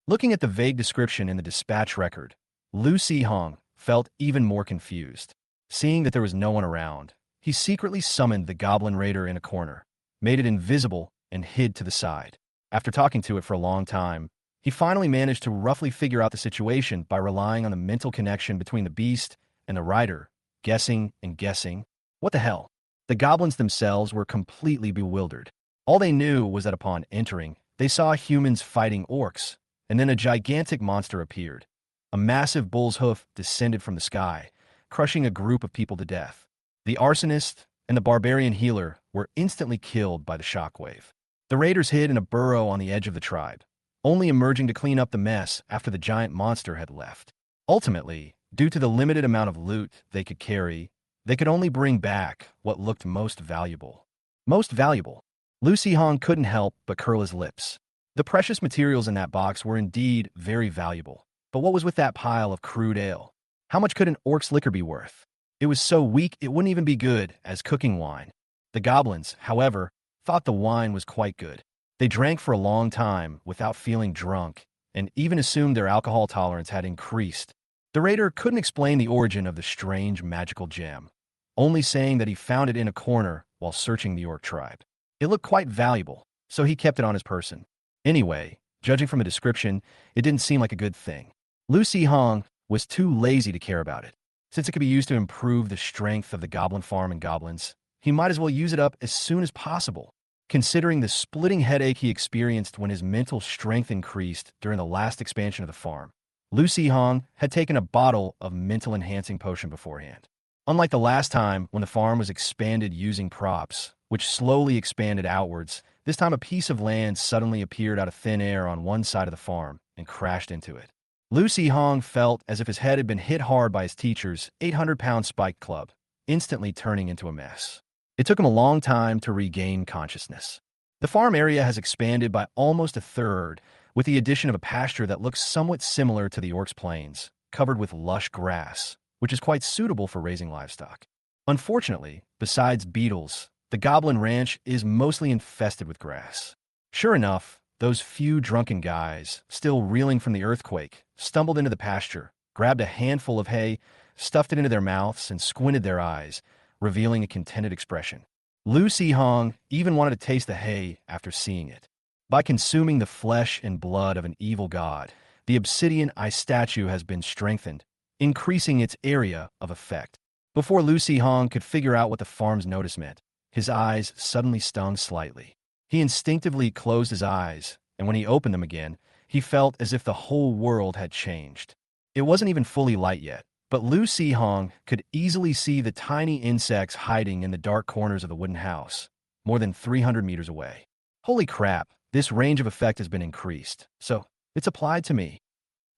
Looking at the vague description in the dispatch record, Lu Sihong felt even more confused. Seeing that there was no one around, he secretly summoned the goblin raider in a corner, made it invisible, and hid to the side. After talking to it for a long time, he finally managed to roughly figure out the situation by relying on the mental connection between the beast and the rider, guessing and guessing. What the hell? The goblins themselves were completely bewildered. All they knew was that upon entering, they saw humans fighting orcs, and then a gigantic monster appeared. A massive bull's hoof descended from the sky, crushing a group of people to death. The arsonist and the barbarian healer were instantly killed by the shockwave. The raiders hid in a burrow on the edge of the tribe, only emerging to clean up the mess after the giant monster had left. Ultimately, due to the limited amount of loot they could carry, they could only bring back what looked most valuable. Most valuable. Lucy Hong couldn't help but curl his lips. The precious materials in that box were indeed very valuable. But what was with that pile of crude ale? How much could an orc's liquor be worth? It was so weak it wouldn't even be good as cooking wine. The goblins, however, thought the wine was quite good. They drank for a long time without feeling drunk, and even assumed their alcohol tolerance had increased. The raider couldn't explain the origin of the strange magical gem, only saying that he found it in a corner while searching the orc tribe. It looked quite valuable, so he kept it on his person. Anyway, judging from the description, it didn't seem like a good thing. Lucy Hong was too lazy to care about it. Since it could be used to improve the strength of the goblin farm and goblins, he might as well use it up as soon as possible. Considering the splitting headache he experienced when his mental strength increased during the last expansion of the farm, Lucy Hong had taken a bottle of mental-enhancing potion beforehand. Unlike the last time when the farm was expanded using props, which slowly expanded outwards, this time a piece of land suddenly appeared out of thin air on one side of the farm and crashed into it. Lucy Hong felt as if his head had been hit hard by his teacher's 800-pound spike club, instantly turning into a mess. It took him a long time to regain consciousness. The farm area has expanded by almost a third, with the addition of a pasture that looks somewhat similar to the Orc's Plains, covered with lush grass, which is quite suitable for raising livestock. Unfortunately, besides beetles, the Goblin Ranch is mostly infested with grass. Sure enough, those few drunken guys, still reeling from the earthquake, stumbled into the pasture, grabbed a handful of hay, stuffed it into their mouths, and squinted their eyes, revealing a contented expression. Lucy Hong even wanted to taste the hay after seeing it. By consuming the flesh and blood of an evil god, the obsidian eye statue has been strengthened, increasing its area of effect. Before Lucy Hong could figure out what the farm's notice meant, his eyes suddenly stung slightly. He instinctively closed his eyes, and when he opened them again, he felt as if the whole world had changed. It wasn't even fully light yet, but Lucy Hong could easily see the tiny insects hiding in the dark corners of the wooden house, more than 300 meters away. Holy crap, this range of effect has been increased, so it's applied to me.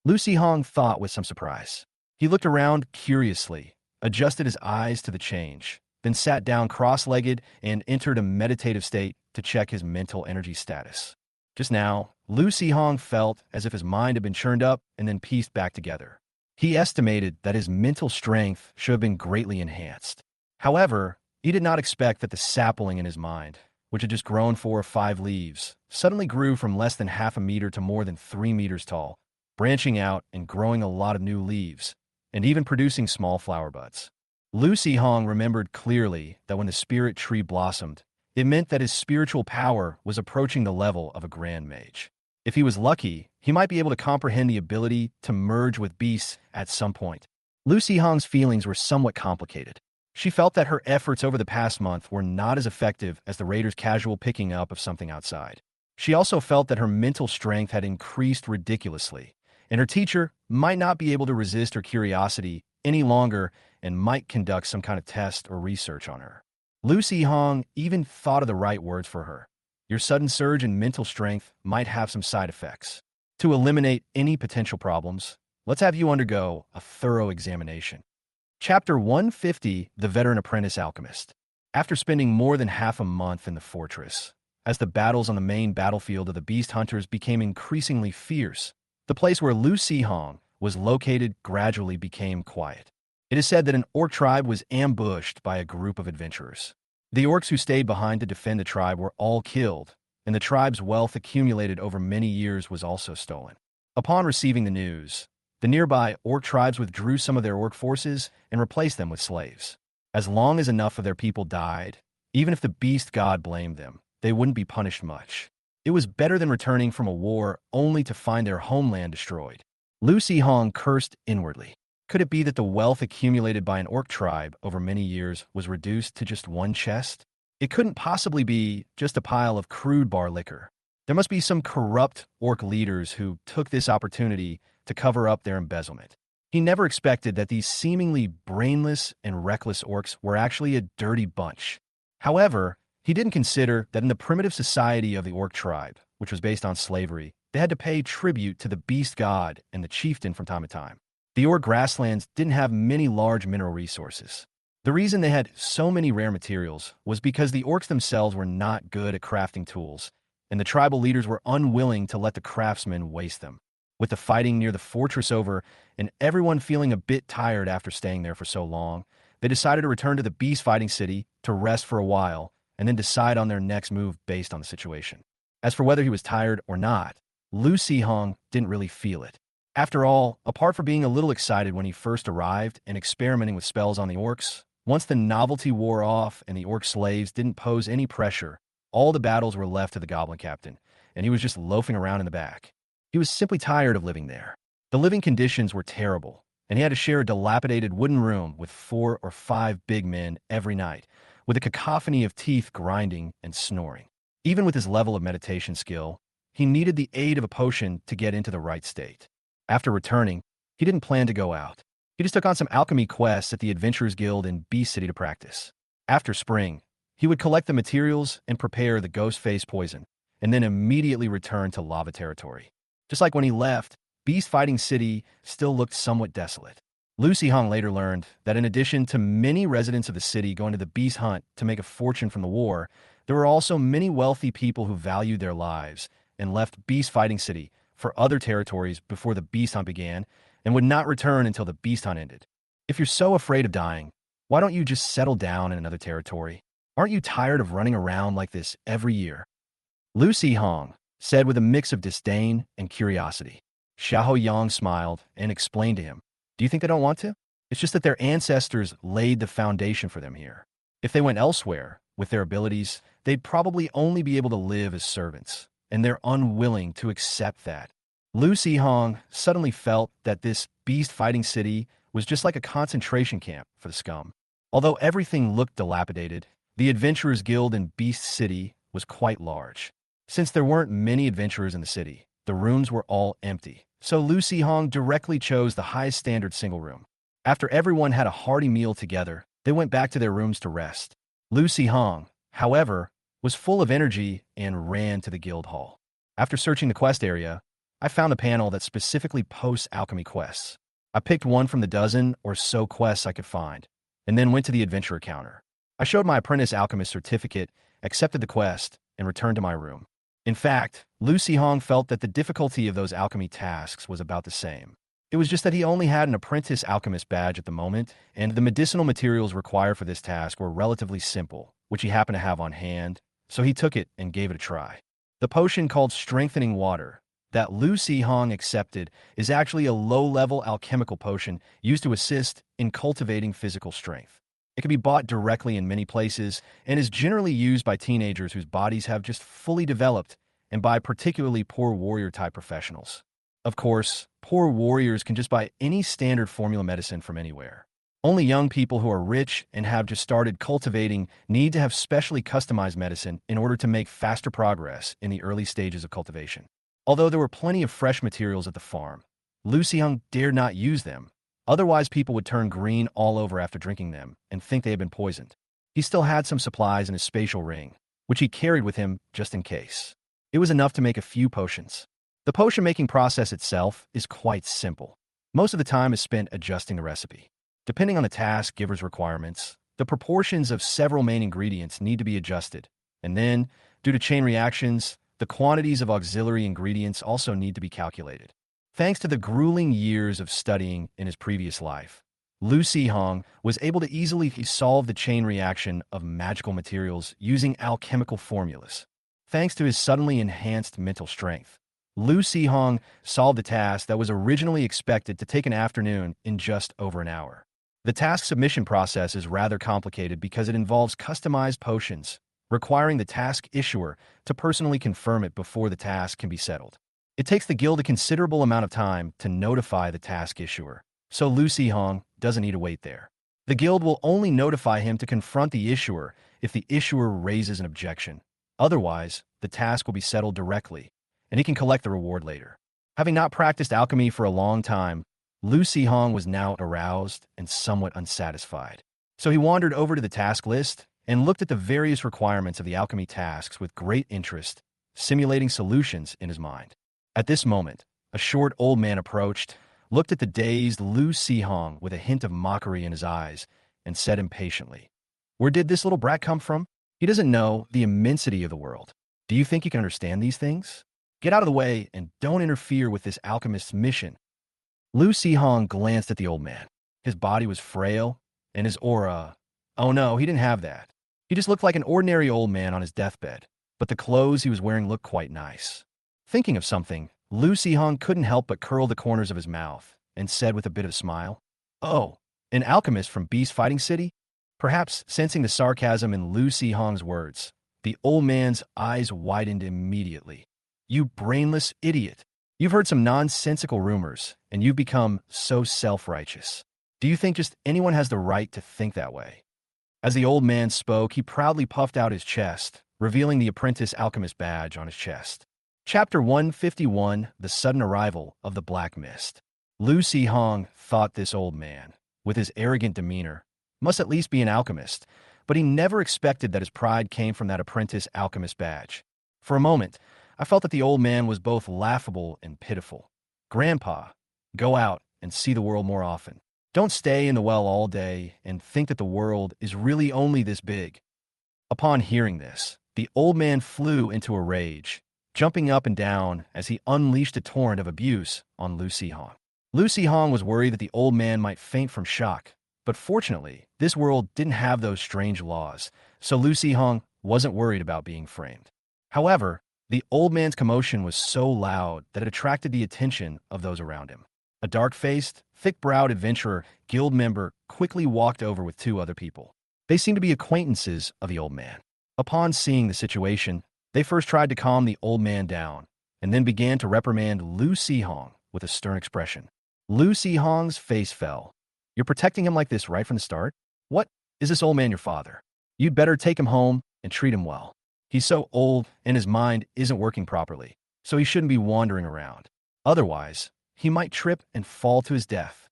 Lucy Hong thought with some surprise. He looked around curiously, adjusted his eyes to the change, then sat down cross-legged and entered a meditative state to check his mental energy status. Just now, Lucy Hong felt as if his mind had been churned up and then pieced back together. He estimated that his mental strength should have been greatly enhanced. However, he did not expect that the sapling in his mind, which had just grown 4 or 5 leaves, suddenly grew from less than half a meter to more than 3 meters tall, branching out and growing a lot of new leaves, and even producing small flower buds. Lucy Hong remembered clearly that when the spirit tree blossomed, it meant that his spiritual power was approaching the level of a grand mage. If he was lucky, he might be able to comprehend the ability to merge with beasts at some point. Lucy Hong's feelings were somewhat complicated. She felt that her efforts over the past month were not as effective as the raiders' casual picking up of something outside. She also felt that her mental strength had increased ridiculously, and her teacher might not be able to resist her curiosity any longer and might conduct some kind of test or research on her. Lucy Hong even thought of the right words for her. Your sudden surge in mental strength might have some side effects. To eliminate any potential problems, let's have you undergo a thorough examination. Chapter 150, The Veteran Apprentice Alchemist. After spending more than half a month in the fortress, as the battles on the main battlefield of the beast hunters became increasingly fierce, the place where Lucy Hong was located gradually became quiet. It is said that an orc tribe was ambushed by a group of adventurers. The orcs who stayed behind to defend the tribe were all killed, and the tribe's wealth accumulated over many years was also stolen. Upon receiving the news, the nearby orc tribes withdrew some of their orc forces and replaced them with slaves. As long as enough of their people died, even if the beast god blamed them, they wouldn't be punished much. It was better than returning from a war only to find their homeland destroyed. Lucy Hong cursed inwardly. Could it be that the wealth accumulated by an orc tribe over many years was reduced to just one chest? It couldn't possibly be just a pile of crude bar liquor. There must be some corrupt orc leaders who took this opportunity to cover up their embezzlement. He never expected that these seemingly brainless and reckless orcs were actually a dirty bunch. However, he didn't consider that in the primitive society of the orc tribe, which was based on slavery, they had to pay tribute to the beast god and the chieftain from time to time. The orc grasslands didn't have many large mineral resources. The reason they had so many rare materials was because the orcs themselves were not good at crafting tools, and the tribal leaders were unwilling to let the craftsmen waste them. With the fighting near the fortress over and everyone feeling a bit tired after staying there for so long, they decided to return to the beast fighting city to rest for a while and then decide on their next move based on the situation. As for whether he was tired or not, Lu Hong didn't really feel it. After all, apart from being a little excited when he first arrived and experimenting with spells on the orcs, once the novelty wore off and the orc slaves didn't pose any pressure, all the battles were left to the goblin captain, and he was just loafing around in the back. He was simply tired of living there. The living conditions were terrible, and he had to share a dilapidated wooden room with 4 or 5 big men every night, with a cacophony of teeth grinding and snoring. Even with his level of meditation skill, he needed the aid of a potion to get into the right state. After returning, he didn't plan to go out. He just took on some alchemy quests at the Adventurers Guild in Beast City to practice. After spring, he would collect the materials and prepare the ghost face poison, and then immediately return to lava territory. Just like when he left, Beast Fighting City still looked somewhat desolate. Lu Hong later learned that in addition to many residents of the city going to the beast hunt to make a fortune from the war, there were also many wealthy people who valued their lives and left Beast Fighting City for other territories before the beast hunt began and would not return until the beast hunt ended. If you're so afraid of dying, why don't you just settle down in another territory? Aren't you tired of running around like this every year? Lu Hong said with a mix of disdain and curiosity. Xiao Yang smiled and explained to him, "Do you think they don't want to? It's just that their ancestors laid the foundation for them here. If they went elsewhere with their abilities, they'd probably only be able to live as servants, and they're unwilling to accept that." Lu Hong suddenly felt that this beast fighting city was just like a concentration camp for the scum. Although everything looked dilapidated, the Adventurers Guild in Beast City was quite large. Since there weren't many adventurers in the city, the rooms were all empty, so Lu Hong directly chose the highest standard single room. After everyone had a hearty meal together, they went back to their rooms to rest. Lu Hong, however, was full of energy and ran to the guild hall. After searching the quest area, I found a panel that specifically posts alchemy quests. I picked one from the dozen or so quests I could find, and then went to the adventurer counter. I showed my apprentice alchemist certificate, accepted the quest, and returned to my room. In fact, Lu Hong felt that the difficulty of those alchemy tasks was about the same. It was just that he only had an apprentice alchemist badge at the moment, and the medicinal materials required for this task were relatively simple, which he happened to have on hand, so he took it and gave it a try. The potion called Strengthening Water that Lu Hong accepted is actually a low-level alchemical potion used to assist in cultivating physical strength. It can be bought directly in many places and is generally used by teenagers whose bodies have just fully developed and by particularly poor warrior-type professionals. Of course, poor warriors can just buy any standard formula medicine from anywhere. Only young people who are rich and have just started cultivating need to have specially customized medicine in order to make faster progress in the early stages of cultivation. Although there were plenty of fresh materials at the farm, Lu Hong dared not use them. Otherwise, people would turn green all over after drinking them and think they had been poisoned. He still had some supplies in his spatial ring, which he carried with him just in case. It was enough to make a few potions. The potion-making process itself is quite simple. Most of the time is spent adjusting the recipe. Depending on the task giver's requirements, the proportions of several main ingredients need to be adjusted, and then, due to chain reactions, the quantities of auxiliary ingredients also need to be calculated. Thanks to the grueling years of studying in his previous life, Lu Hong was able to easily solve the chain reaction of magical materials using alchemical formulas. Thanks to his suddenly enhanced mental strength, Lu Hong solved a task that was originally expected to take an afternoon in just over an hour. The task submission process is rather complicated because it involves customized potions, requiring the task issuer to personally confirm it before the task can be settled. It takes the guild a considerable amount of time to notify the task issuer, so Lu Hong doesn't need to wait there. The guild will only notify him to confront the issuer if the issuer raises an objection. Otherwise, the task will be settled directly, and he can collect the reward later. Having not practiced alchemy for a long time, Lu Hong was now aroused and somewhat unsatisfied. So he wandered over to the task list and looked at the various requirements of the alchemy tasks with great interest, simulating solutions in his mind. At this moment, a short old man approached, looked at the dazed Lu Hong with a hint of mockery in his eyes, and said impatiently, "Where did this little brat come from? He doesn't know the immensity of the world. Do you think you can understand these things? Get out of the way and don't interfere with this alchemist's mission." Lu Sihong glanced at the old man. His body was frail, and his aura— oh no, he didn't have that. He just looked like an ordinary old man on his deathbed, but the clothes he was wearing looked quite nice. Thinking of something, Lu Sihong couldn't help but curl the corners of his mouth and said with a bit of a smile, "Oh, an alchemist from Beast Fighting City?" Perhaps sensing the sarcasm in Lu Sihong's words, the old man's eyes widened immediately. "You brainless idiot. You've heard some nonsensical rumors, and you've become so self-righteous. Do you think just anyone has the right to think that way?" As the old man spoke, he proudly puffed out his chest, revealing the apprentice alchemist badge on his chest. Chapter 151, The Sudden Arrival of the Black Mist. Lu Sihong thought this old man, with his arrogant demeanor, must at least be an alchemist, but he never expected that his pride came from that apprentice alchemist badge. For a moment, I felt that the old man was both laughable and pitiful. "Grandpa, go out and see the world more often. Don't stay in the well all day and think that the world is really only this big." Upon hearing this, the old man flew into a rage, jumping up and down as he unleashed a torrent of abuse on Lu Sihong. Lu Sihong was worried that the old man might faint from shock, but fortunately, this world didn't have those strange laws, so Lu Sihong wasn't worried about being framed. However, the old man's commotion was so loud that it attracted the attention of those around him. A dark-faced, thick-browed adventurer guild member quickly walked over with two other people. They seemed to be acquaintances of the old man. Upon seeing the situation, they first tried to calm the old man down, and then began to reprimand Lu Sihong with a stern expression. Lu Sihong's face fell. "You're protecting him like this right from the start? What? Is this old man your father? You'd better take him home and treat him well. He's so old and his mind isn't working properly, so he shouldn't be wandering around. Otherwise, he might trip and fall to his death."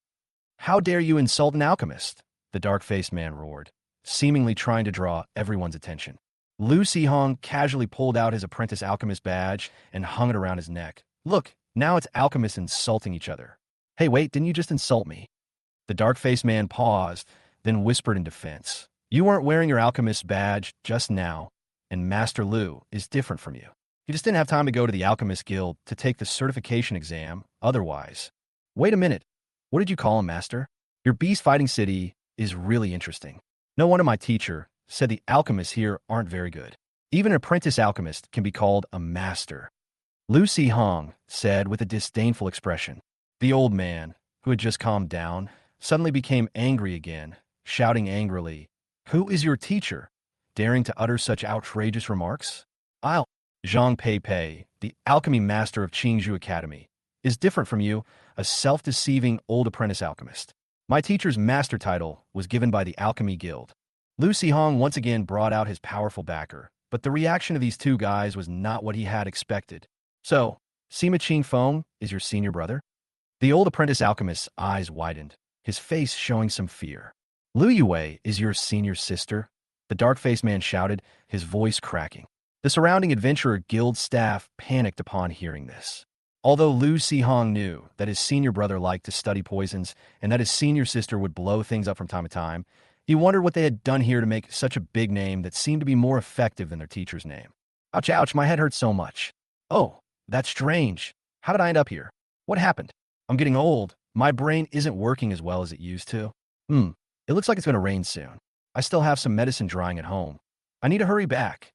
"How dare you insult an alchemist?" the dark-faced man roared, seemingly trying to draw everyone's attention. Lu Sihong casually pulled out his apprentice alchemist badge and hung it around his neck. "Look, now it's alchemists insulting each other." "Hey, wait, didn't you just insult me?" The dark-faced man paused, then whispered in defense. "You weren't wearing your alchemist badge just now, and Master Lu is different from you. He just didn't have time to go to the Alchemist Guild to take the certification exam otherwise." "Wait a minute. What did you call him, Master? Your Beast Fighting City is really interesting. No wonder my teacher said the alchemists here aren't very good. Even an apprentice alchemist can be called a master." Lu Sihong said with a disdainful expression. The old man, who had just calmed down, suddenly became angry again, shouting angrily, "Who is your teacher, daring to utter such outrageous remarks?" "I'll— Zhang Pei Pei, the alchemy master of Qingzhou Academy, is different from you, a self-deceiving old apprentice alchemist. My teacher's master title was given by the Alchemy Guild." Lu Sihong once again brought out his powerful backer, but the reaction of these two guys was not what he had expected. "So, Sima Qingfeng is your senior brother?" The old apprentice alchemist's eyes widened, his face showing some fear. "Lu Yue is your senior sister?" the dark-faced man shouted, his voice cracking. The surrounding adventurer guild staff panicked upon hearing this. Although Lu Sihong knew that his senior brother liked to study poisons and that his senior sister would blow things up from time to time, he wondered what they had done here to make such a big name that seemed to be more effective than their teacher's name. "Ouch, ouch, my head hurts so much." "Oh, that's strange. How did I end up here? What happened? I'm getting old. My brain isn't working as well as it used to. It looks like it's going to rain soon. I still have some medicine drying at home. I need to hurry back."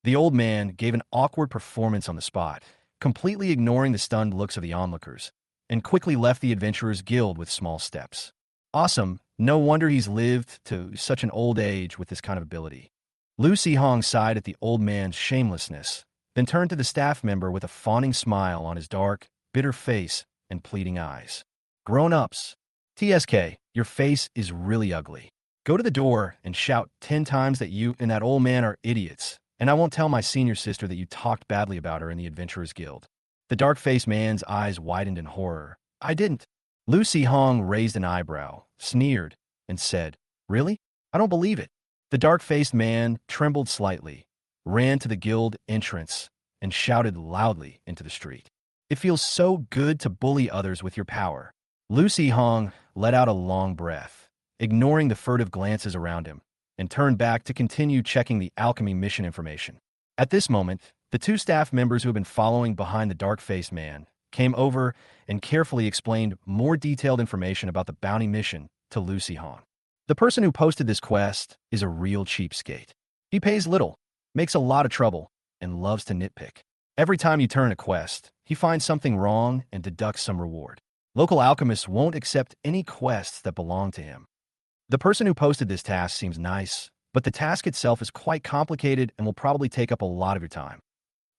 The old man gave an awkward performance on the spot, completely ignoring the stunned looks of the onlookers, and quickly left the Adventurers Guild with small steps. Awesome. No wonder he's lived to such an old age with this kind of ability. Lu Sihong sighed at the old man's shamelessness, then turned to the staff member with a fawning smile on his dark, bitter face and pleading eyes. "Grown-ups, TSK, your face is really ugly. Go to the door and shout 10 times that you and that old man are idiots, and I won't tell my senior sister that you talked badly about her in the Adventurers Guild." The dark-faced man's eyes widened in horror. "I didn't." Lu Sihong raised an eyebrow, sneered, and said, "Really? I don't believe it." The dark-faced man trembled slightly, ran to the guild entrance, and shouted loudly into the street. "It feels so good to bully others with your power." Lu Sihong let out a long breath, ignoring the furtive glances around him, and turned back to continue checking the alchemy mission information. At this moment, the two staff members who had been following behind the dark-faced man came over and carefully explained more detailed information about the bounty mission to Lucy Hong. The person who posted this quest is a real cheapskate. He pays little, makes a lot of trouble, and loves to nitpick. Every time you turn a quest, he finds something wrong and deducts some reward. Local alchemists won't accept any quests that belong to him. The person who posted this task seems nice, but the task itself is quite complicated and will probably take up a lot of your time.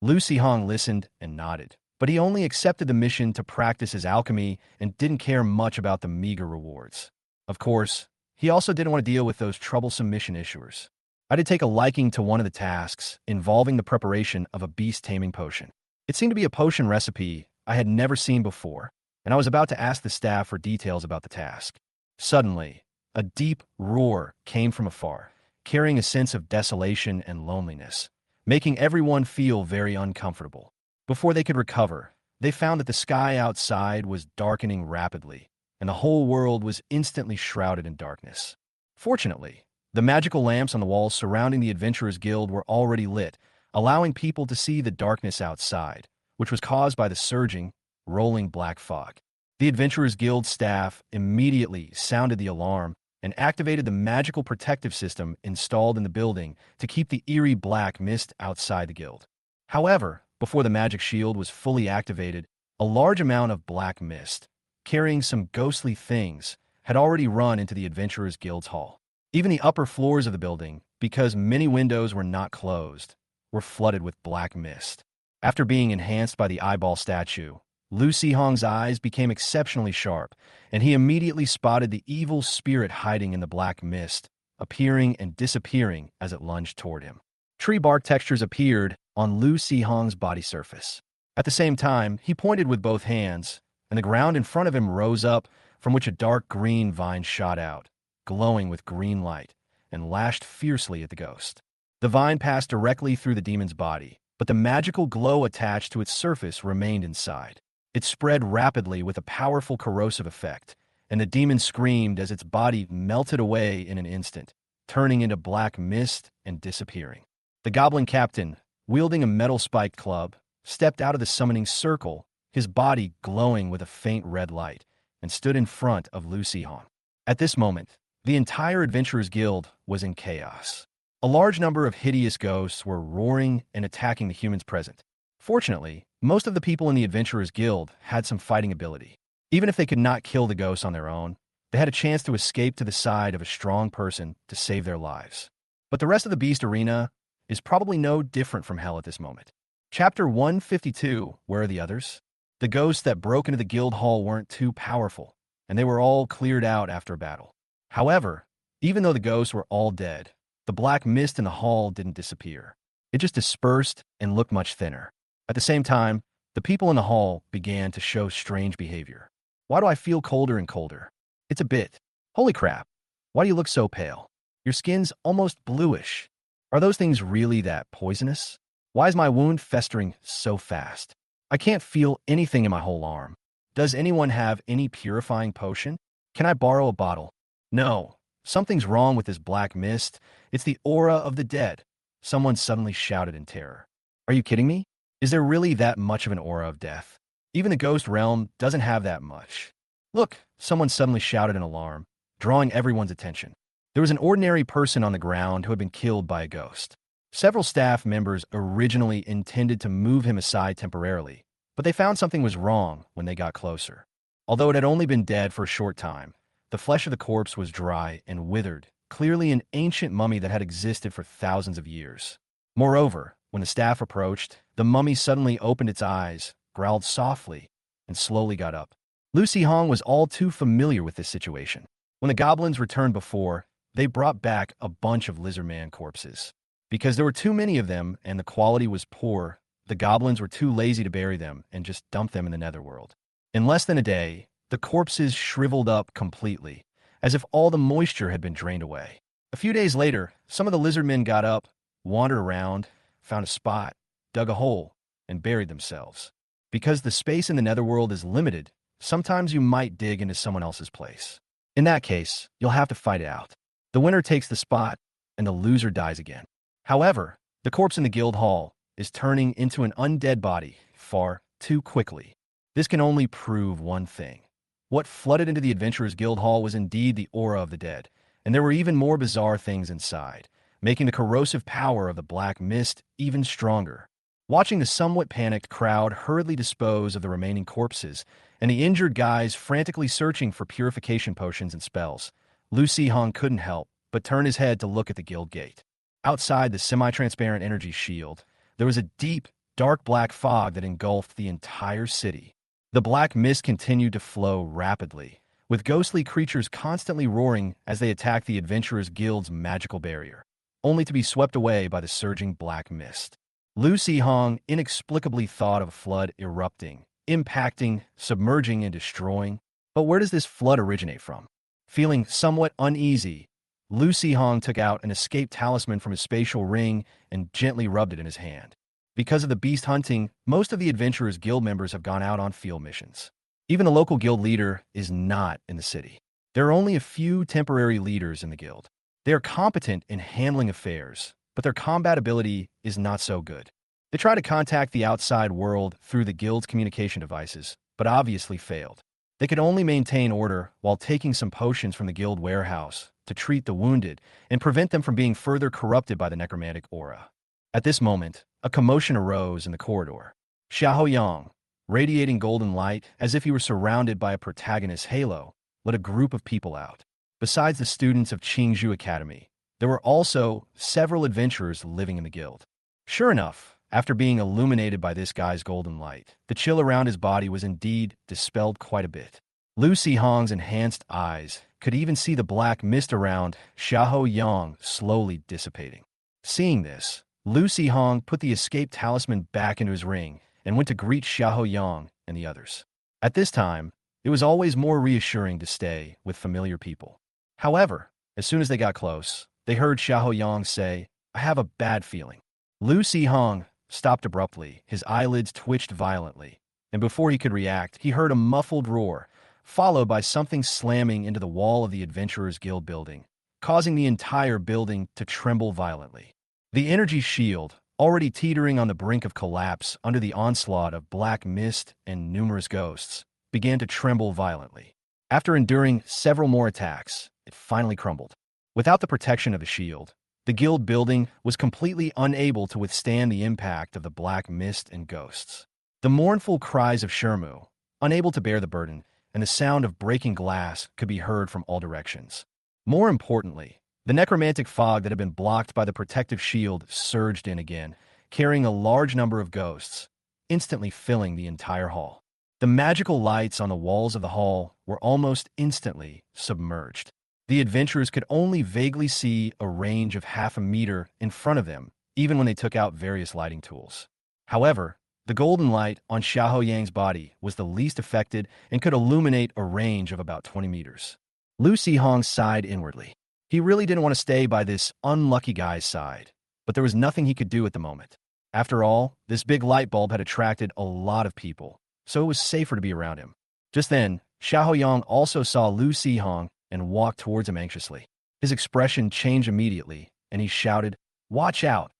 Lucy Hong listened and nodded, but he only accepted the mission to practice his alchemy and didn't care much about the meager rewards. Of course, he also didn't want to deal with those troublesome mission issuers. I did take a liking to one of the tasks involving the preparation of a beast-taming potion. It seemed to be a potion recipe I had never seen before, and I was about to ask the staff for details about the task. Suddenly, a deep roar came from afar, carrying a sense of desolation and loneliness, making everyone feel very uncomfortable. Before they could recover, they found that the sky outside was darkening rapidly, and the whole world was instantly shrouded in darkness. Fortunately, the magical lamps on the walls surrounding the Adventurers Guild were already lit, allowing people to see the darkness outside, which was caused by the surging, rolling black fog. The Adventurers Guild staff immediately sounded the alarm and activated the magical protective system installed in the building to keep the eerie black mist outside the guild. However, before the magic shield was fully activated, a large amount of black mist, carrying some ghostly things, had already run into the Adventurers Guild's hall. Even the upper floors of the building, because many windows were not closed, were flooded with black mist. After being enhanced by the eyeball statue, Lucy Hong's eyes became exceptionally sharp, and he immediately spotted the evil spirit hiding in the black mist, appearing and disappearing as it lunged toward him. Tree bark textures appeared on Lucy Hong's body surface. At the same time, he pointed with both hands, and the ground in front of him rose up, from which a dark green vine shot out, glowing with green light, and lashed fiercely at the ghost. The vine passed directly through the demon's body, but the magical glow attached to its surface remained inside. It spread rapidly with a powerful corrosive effect, and the demon screamed as its body melted away in an instant, turning into black mist and disappearing. The goblin captain, wielding a metal-spiked club, stepped out of the summoning circle, his body glowing with a faint red light, and stood in front of Lucy Hong. At this moment, the entire Adventurers Guild was in chaos. A large number of hideous ghosts were roaring and attacking the humans present. Fortunately, most of the people in the Adventurers Guild had some fighting ability. Even if they could not kill the ghosts on their own, they had a chance to escape to the side of a strong person to save their lives. But the rest of the Beast Arena is probably no different from hell at this moment. Chapter 152, Where Are the Others? The ghosts that broke into the guild hall weren't too powerful, and they were all cleared out after a battle. However, even though the ghosts were all dead, the black mist in the hall didn't disappear. It just dispersed and looked much thinner. At the same time, the people in the hall began to show strange behavior. Why do I feel colder and colder? It's a bit. Holy crap. Why do you look so pale? Your skin's almost bluish. Are those things really that poisonous? Why is my wound festering so fast? I can't feel anything in my whole arm. Does anyone have any purifying potion? Can I borrow a bottle? No. Something's wrong with this black mist. It's the aura of the dead. Someone suddenly shouted in terror. Are you kidding me? Is there really that much of an aura of death? Even the ghost realm doesn't have that much. Look, someone suddenly shouted in alarm, drawing everyone's attention. There was an ordinary person on the ground who had been killed by a ghost. Several staff members originally intended to move him aside temporarily, but they found something was wrong when they got closer. Although it had only been dead for a short time, the flesh of the corpse was dry and withered, clearly an ancient mummy that had existed for thousands of years. Moreover, when the staff approached, the mummy suddenly opened its eyes, growled softly, and slowly got up. Lucy Hong was all too familiar with this situation. When the goblins returned before, they brought back a bunch of lizardman corpses. Because there were too many of them and the quality was poor, the goblins were too lazy to bury them and just dumped them in the netherworld. In less than a day, the corpses shriveled up completely, as if all the moisture had been drained away. A few days later, some of the lizardmen got up, wandered around, found a spot, dug a hole, and buried themselves. Because the space in the netherworld is limited, sometimes you might dig into someone else's place. In that case, you'll have to fight it out. The winner takes the spot, and the loser dies again. However, the corpse in the guild hall is turning into an undead body far too quickly. This can only prove one thing. What flooded into the Adventurers Guild Hall was indeed the aura of the dead, and there were even more bizarre things inside, making the corrosive power of the black mist even stronger. Watching the somewhat panicked crowd hurriedly dispose of the remaining corpses, and the injured guys frantically searching for purification potions and spells, Lu Hong couldn't help but turn his head to look at the guild gate. Outside the semi-transparent energy shield, there was a deep, dark black fog that engulfed the entire city. The black mist continued to flow rapidly, with ghostly creatures constantly roaring as they attacked the Adventurers Guild's magical barrier, only to be swept away by the surging black mist. Lu Hong inexplicably thought of a flood erupting, impacting, submerging, and destroying. But where does this flood originate from? Feeling somewhat uneasy, Lu Hong took out an escape talisman from his spatial ring and gently rubbed it in his hand. Because of the beast hunting, most of the Adventurers Guild members have gone out on field missions. Even the local guild leader is not in the city. There are only a few temporary leaders in the guild. They are competent in handling affairs, but their combat ability is not so good. They try to contact the outside world through the guild's communication devices, but obviously failed. They could only maintain order while taking some potions from the guild warehouse to treat the wounded and prevent them from being further corrupted by the necromantic aura. At this moment, a commotion arose in the corridor. Xiaoyang, radiating golden light as if he were surrounded by a protagonist's halo, led a group of people out. Besides the students of Qingzhou Academy, there were also several adventurers living in the guild. Sure enough, after being illuminated by this guy's golden light, the chill around his body was indeed dispelled quite a bit. Lu Hong's enhanced eyes could even see the black mist around Xiaoyang slowly dissipating. Seeing this, Lu Hong put the escape talisman back into his ring and went to greet Xiaoyang and the others. At this time, it was always more reassuring to stay with familiar people. However, as soon as they got close, they heard Xiaoyang say, "I have a bad feeling." Lu Hong stopped abruptly, his eyelids twitched violently, and before he could react, he heard a muffled roar, followed by something slamming into the wall of the Adventurers Guild building, causing the entire building to tremble violently. The energy shield, already teetering on the brink of collapse under the onslaught of black mist and numerous ghosts, began to tremble violently. After enduring several more attacks, it finally crumbled. Without the protection of the shield, the guild building was completely unable to withstand the impact of the black mist and ghosts. The mournful cries of Shermu, unable to bear the burden, and the sound of breaking glass could be heard from all directions. More importantly, the necromantic fog that had been blocked by the protective shield surged in again, carrying a large number of ghosts, instantly filling the entire hall. The magical lights on the walls of the hall were almost instantly submerged. The adventurers could only vaguely see a range of half a meter in front of them, even when they took out various lighting tools. However, the golden light on Xiaoyang's body was the least affected and could illuminate a range of about 20 meters. Lu Hong sighed inwardly. He really didn't want to stay by this unlucky guy's side, but there was nothing he could do at the moment. After all, this big light bulb had attracted a lot of people, so it was safer to be around him. Just then, Xiaoyang also saw Lu Hong and walked towards him anxiously. His expression changed immediately, and he shouted, "Watch out!"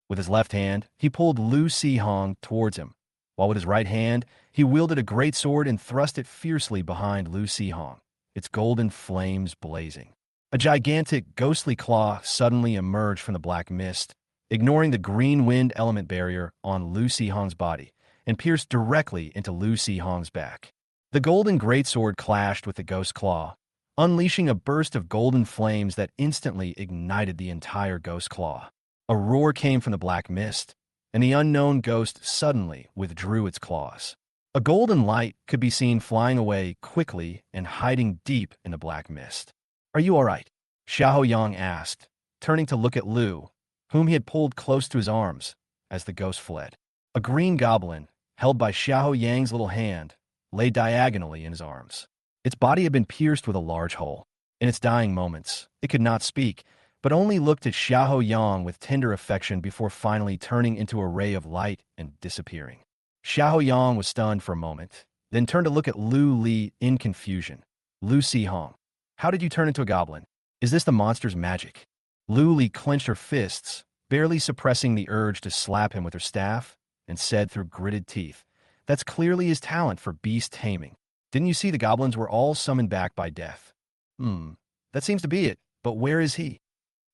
With his left hand, he pulled Lu Hong towards him, while with his right hand, he wielded a great sword and thrust it fiercely behind Lu Hong, its golden flames blazing. A gigantic, ghostly claw suddenly emerged from the black mist, ignoring the green wind element barrier on Lu Hong's body, and pierced directly into Lu Hong's back. The golden greatsword clashed with the ghost claw, unleashing a burst of golden flames that instantly ignited the entire ghost claw. A roar came from the black mist, and the unknown ghost suddenly withdrew its claws. A golden light could be seen flying away quickly and hiding deep in the black mist. "Are you all right?" Xiaoyang asked, turning to look at Lu, whom he had pulled close to his arms as the ghost fled. A green goblin, held by Xiaoyang's little hand, lay diagonally in his arms. Its body had been pierced with a large hole. In its dying moments, it could not speak, but only looked at Xiaoyang with tender affection before finally turning into a ray of light and disappearing. Xiaoyang was stunned for a moment, then turned to look at Lu Li in confusion. "Lu Hong, How did you turn into a goblin? Is this the monster's magic? Luli clenched her fists, barely suppressing the urge to slap him with her staff, and said through gritted teeth, "That's clearly his talent for beast taming. Didn't you see the goblins were all summoned back by death?" That seems to be it, but where is he?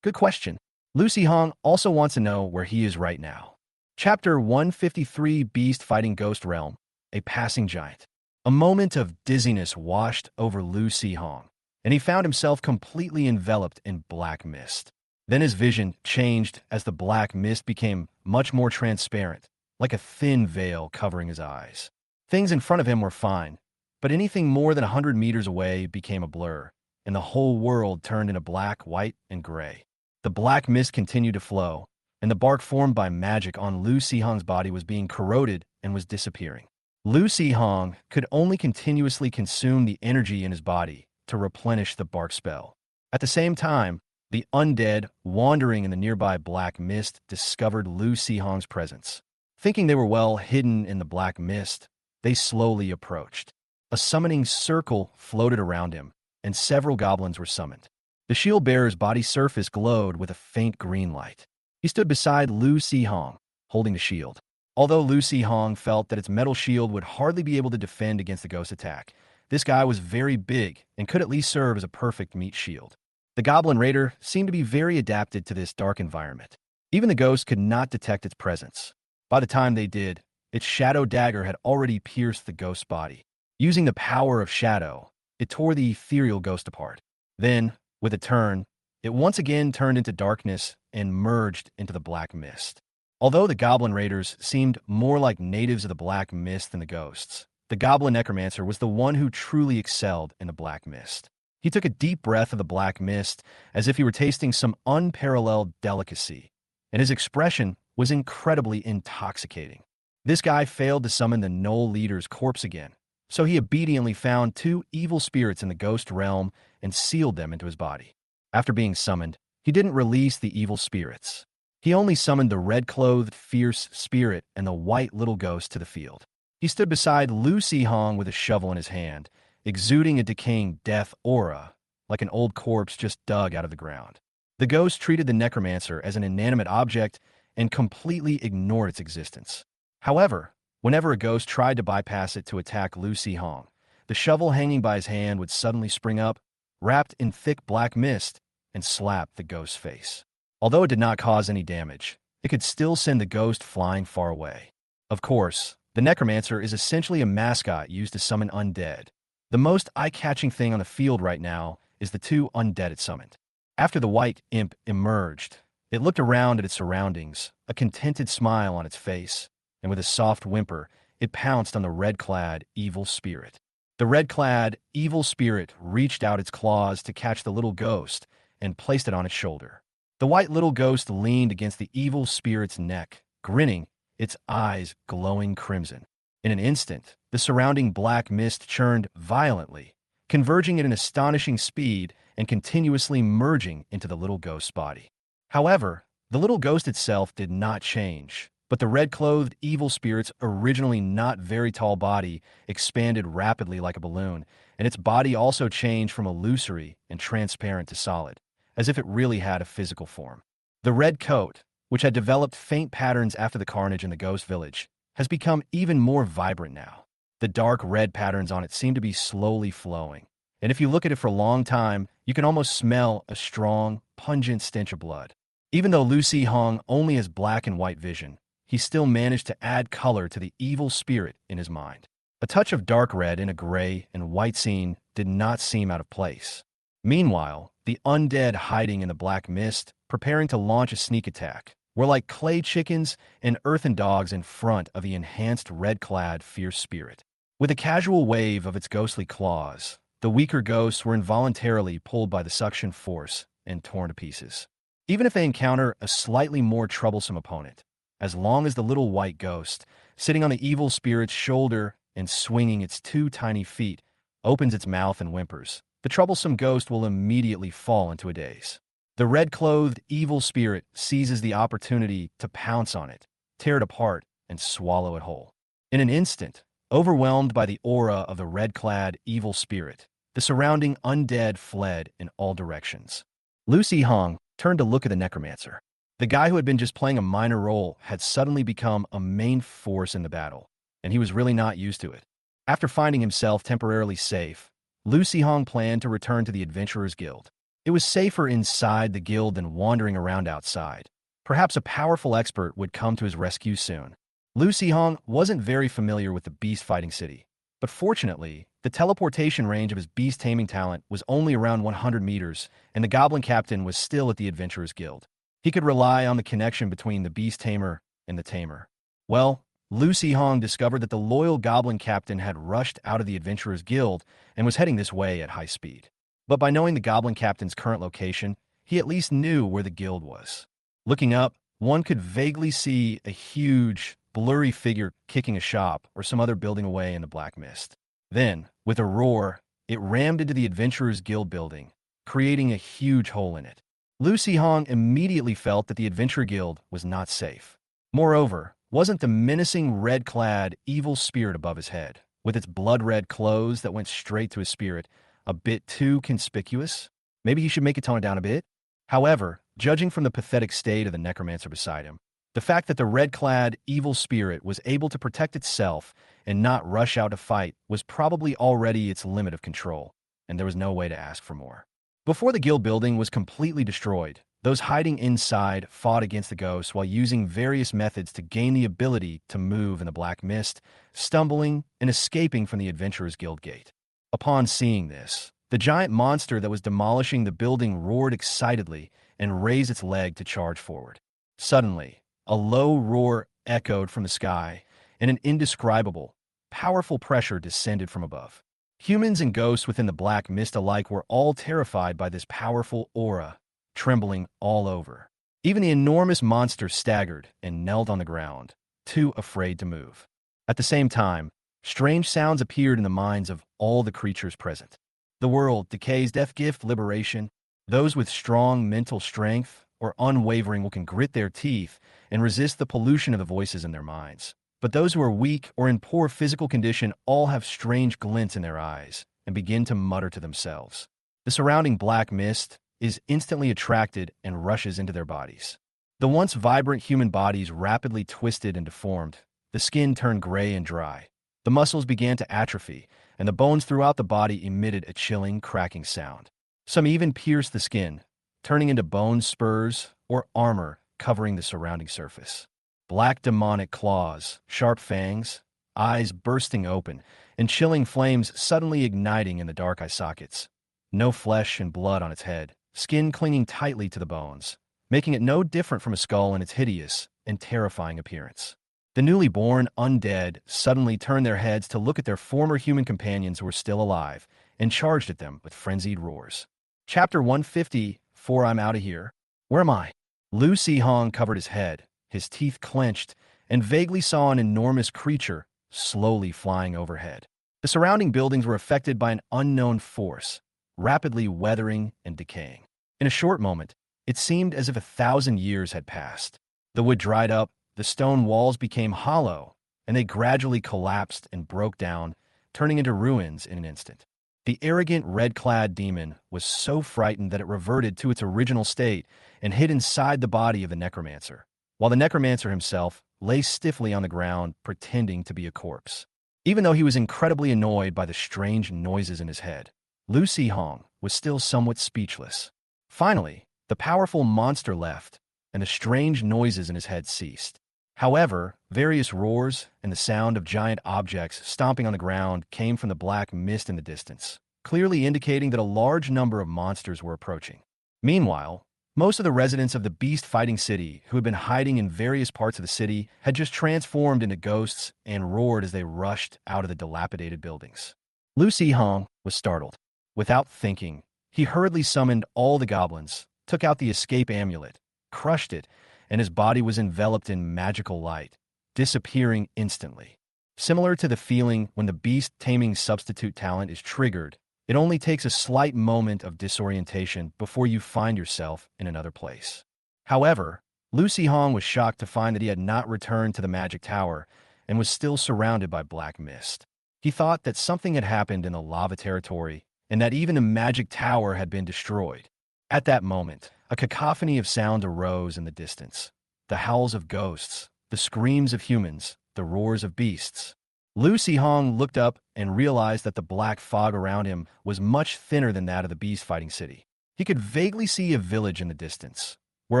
Good question. Lucy Hong also wants to know where he is right now. Chapter 153, Beast Fighting Ghost Realm, a passing giant. A moment of dizziness washed over Lu Hong, and he found himself completely enveloped in black mist. Then his vision changed as the black mist became much more transparent, like a thin veil covering his eyes. Things in front of him were fine, but anything more than 100 meters away became a blur, and the whole world turned into black, white, and gray. The black mist continued to flow, and the bark formed by magic on Lu Hong's body was being corroded and was disappearing. Lu Hong could only continuously consume the energy in his body to replenish the bark spell. At the same time, the undead, wandering in the nearby black mist, discovered Lu Hong's presence. Thinking they were well hidden in the black mist, they slowly approached. A summoning circle floated around him, and several goblins were summoned. The shield bearer's body surface glowed with a faint green light. He stood beside Lu Hong, holding the shield. Although Lu Hong felt that its metal shield would hardly be able to defend against the ghost attack, this guy was very big and could at least serve as a perfect meat shield. The Goblin Raider seemed to be very adapted to this dark environment. Even the ghost could not detect its presence. By the time they did, its shadow dagger had already pierced the ghost's body. Using the power of shadow, it tore the ethereal ghost apart. Then, with a turn, it once again turned into darkness and merged into the black mist. Although the Goblin Raiders seemed more like natives of the black mist than the ghosts, the Goblin Necromancer was the one who truly excelled in the black mist. He took a deep breath of the black mist as if he were tasting some unparalleled delicacy, and his expression was incredibly intoxicating. This guy failed to summon the Knoll leader's corpse again, so he obediently found 2 evil spirits in the ghost realm and sealed them into his body. After being summoned, he didn't release the evil spirits. He only summoned the red-clothed, fierce spirit and the white little ghost to the field. He stood beside Lu Hong with a shovel in his hand, exuding a decaying death aura, like an old corpse just dug out of the ground. The ghost treated the necromancer as an inanimate object and completely ignored its existence. However, whenever a ghost tried to bypass it to attack Lu Hong, the shovel hanging by his hand would suddenly spring up, wrapped in thick black mist, and slap the ghost's face. Although it did not cause any damage, it could still send the ghost flying far away. Of course, the necromancer is essentially a mascot used to summon undead. The most eye-catching thing on the field right now is the 2 undead it summoned. After the white imp emerged, it looked around at its surroundings, a contented smile on its face, and with a soft whimper, it pounced on the red-clad evil spirit. The red-clad evil spirit reached out its claws to catch the little ghost and placed it on its shoulder. The white little ghost leaned against the evil spirit's neck, grinning, its eyes glowing crimson. In an instant, the surrounding black mist churned violently, converging at an astonishing speed and continuously merging into the little ghost's body. However, the little ghost itself did not change, but the red-clothed evil spirit's originally not very tall body expanded rapidly like a balloon, and its body also changed from illusory and transparent to solid, as if it really had a physical form. The red coat, which had developed faint patterns after the carnage in the ghost village, has become even more vibrant now. The dark red patterns on it seem to be slowly flowing, and if you look at it for a long time, you can almost smell a strong, pungent stench of blood. Even though Lu Hong only has black and white vision, he still managed to add color to the evil spirit in his mind. A touch of dark red in a gray and white scene did not seem out of place. Meanwhile, the undead hiding in the black mist, preparing to launch a sneak attack, were like clay chickens and earthen dogs in front of the enhanced red-clad fierce spirit. With a casual wave of its ghostly claws, the weaker ghosts were involuntarily pulled by the suction force and torn to pieces. Even if they encounter a slightly more troublesome opponent, as long as the little white ghost, sitting on the evil spirit's shoulder and swinging its 2 tiny feet, opens its mouth and whimpers, the troublesome ghost will immediately fall into a daze. The red-clothed evil spirit seizes the opportunity to pounce on it, tear it apart, and swallow it whole. In an instant, overwhelmed by the aura of the red-clad evil spirit, The surrounding undead fled in all directions. Lucy Hong turned to look at the necromancer. The guy who had been just playing a minor role had suddenly become a main force in the battle, and he was really not used to it. After finding himself temporarily safe, Lucy Hong planned to return to the Adventurers Guild. It was safer inside the guild than wandering around outside. Perhaps a powerful expert would come to his rescue soon. Lucy Hong wasn't very familiar with the beast fighting city, but fortunately, the teleportation range of his beast taming talent was only around 100 meters, and the Goblin Captain was still at the Adventurers Guild. He could rely on the connection between the beast tamer and the tamer. Well, Lucy Hong discovered that the loyal Goblin Captain had rushed out of the Adventurers Guild and was heading this way at high speed. But by knowing the Goblin Captain's current location, he at least knew where the guild was. Looking up, one could vaguely see a huge, blurry figure kicking a shop or some other building away in the black mist. Then, with a roar, it rammed into the Adventurers Guild building, creating a huge hole in it. Lucy Hong immediately felt that the Adventurer Guild was not safe. Moreover, wasn't the menacing red-clad evil spirit above his head, with its blood-red clothes that went straight to his spirit, a bit too conspicuous? Maybe he should make it tone it down a bit? However, judging from the pathetic state of the necromancer beside him, the fact that the red-clad evil spirit was able to protect itself and not rush out to fight was probably already its limit of control, and there was no way to ask for more. Before the guild building was completely destroyed, those hiding inside fought against the ghosts while using various methods to gain the ability to move in the black mist, stumbling and escaping from the Adventurers Guild gate. Upon seeing this, the giant monster that was demolishing the building roared excitedly and raised its leg to charge forward. Suddenly, a low roar echoed from the sky, and an indescribable, powerful pressure descended from above. Humans and ghosts within the black mist alike were all terrified by this powerful aura, trembling all over. Even the enormous monster staggered and knelt on the ground, too afraid to move. At the same time, strange sounds appeared in the minds of all the creatures present. The world decays, death, gift, liberation. Those with strong mental strength or unwavering will can grit their teeth and resist the pollution of the voices in their minds. But those who are weak or in poor physical condition all have strange glints in their eyes and begin to mutter to themselves. The surrounding black mist is instantly attracted and rushes into their bodies. The once vibrant human bodies rapidly twisted and deformed. The skin turned gray and dry. The muscles began to atrophy, and the bones throughout the body emitted a chilling, cracking sound. Some even pierced the skin, turning into bone spurs or armor covering the surrounding surface. Black demonic claws, sharp fangs, eyes bursting open, and chilling flames suddenly igniting in the dark eye sockets. No flesh and blood on its head, skin clinging tightly to the bones, making it no different from a skull in its hideous and terrifying appearance. The newly born undead suddenly turned their heads to look at their former human companions who were still alive and charged at them with frenzied roars. Chapter 154, I'm out of here. Where am I? Lucy Hong covered his head, his teeth clenched, and vaguely saw an enormous creature slowly flying overhead. The surrounding buildings were affected by an unknown force, rapidly weathering and decaying. In a short moment, it seemed as if 1,000 years had passed. The wood dried up, the stone walls became hollow, and they gradually collapsed and broke down, turning into ruins in an instant. The arrogant red-clad demon was so frightened that it reverted to its original state and hid inside the body of the necromancer, while the necromancer himself lay stiffly on the ground, pretending to be a corpse. Even though he was incredibly annoyed by the strange noises in his head, Lucy Hong was still somewhat speechless. Finally, the powerful monster left, and the strange noises in his head ceased. However, various roars and the sound of giant objects stomping on the ground came from the black mist in the distance, clearly indicating that a large number of monsters were approaching. Meanwhile, most of the residents of the beast-fighting city who had been hiding in various parts of the city had just transformed into ghosts and roared as they rushed out of the dilapidated buildings. Lucy Hong was startled. Without thinking, he hurriedly summoned all the goblins, took out the escape amulet, crushed it, and his body was enveloped in magical light, disappearing instantly. Similar to the feeling when the beast-taming substitute talent is triggered, it only takes a slight moment of disorientation before you find yourself in another place. However, Lucy Hong was shocked to find that he had not returned to the magic tower and was still surrounded by black mist. He thought that something had happened in the lava territory and that even the magic tower had been destroyed. At that moment, a cacophony of sound arose in the distance. The howls of ghosts, the screams of humans, the roars of beasts. Lucy Hong looked up and realized that the black fog around him was much thinner than that of the beast-fighting city. He could vaguely see a village in the distance, where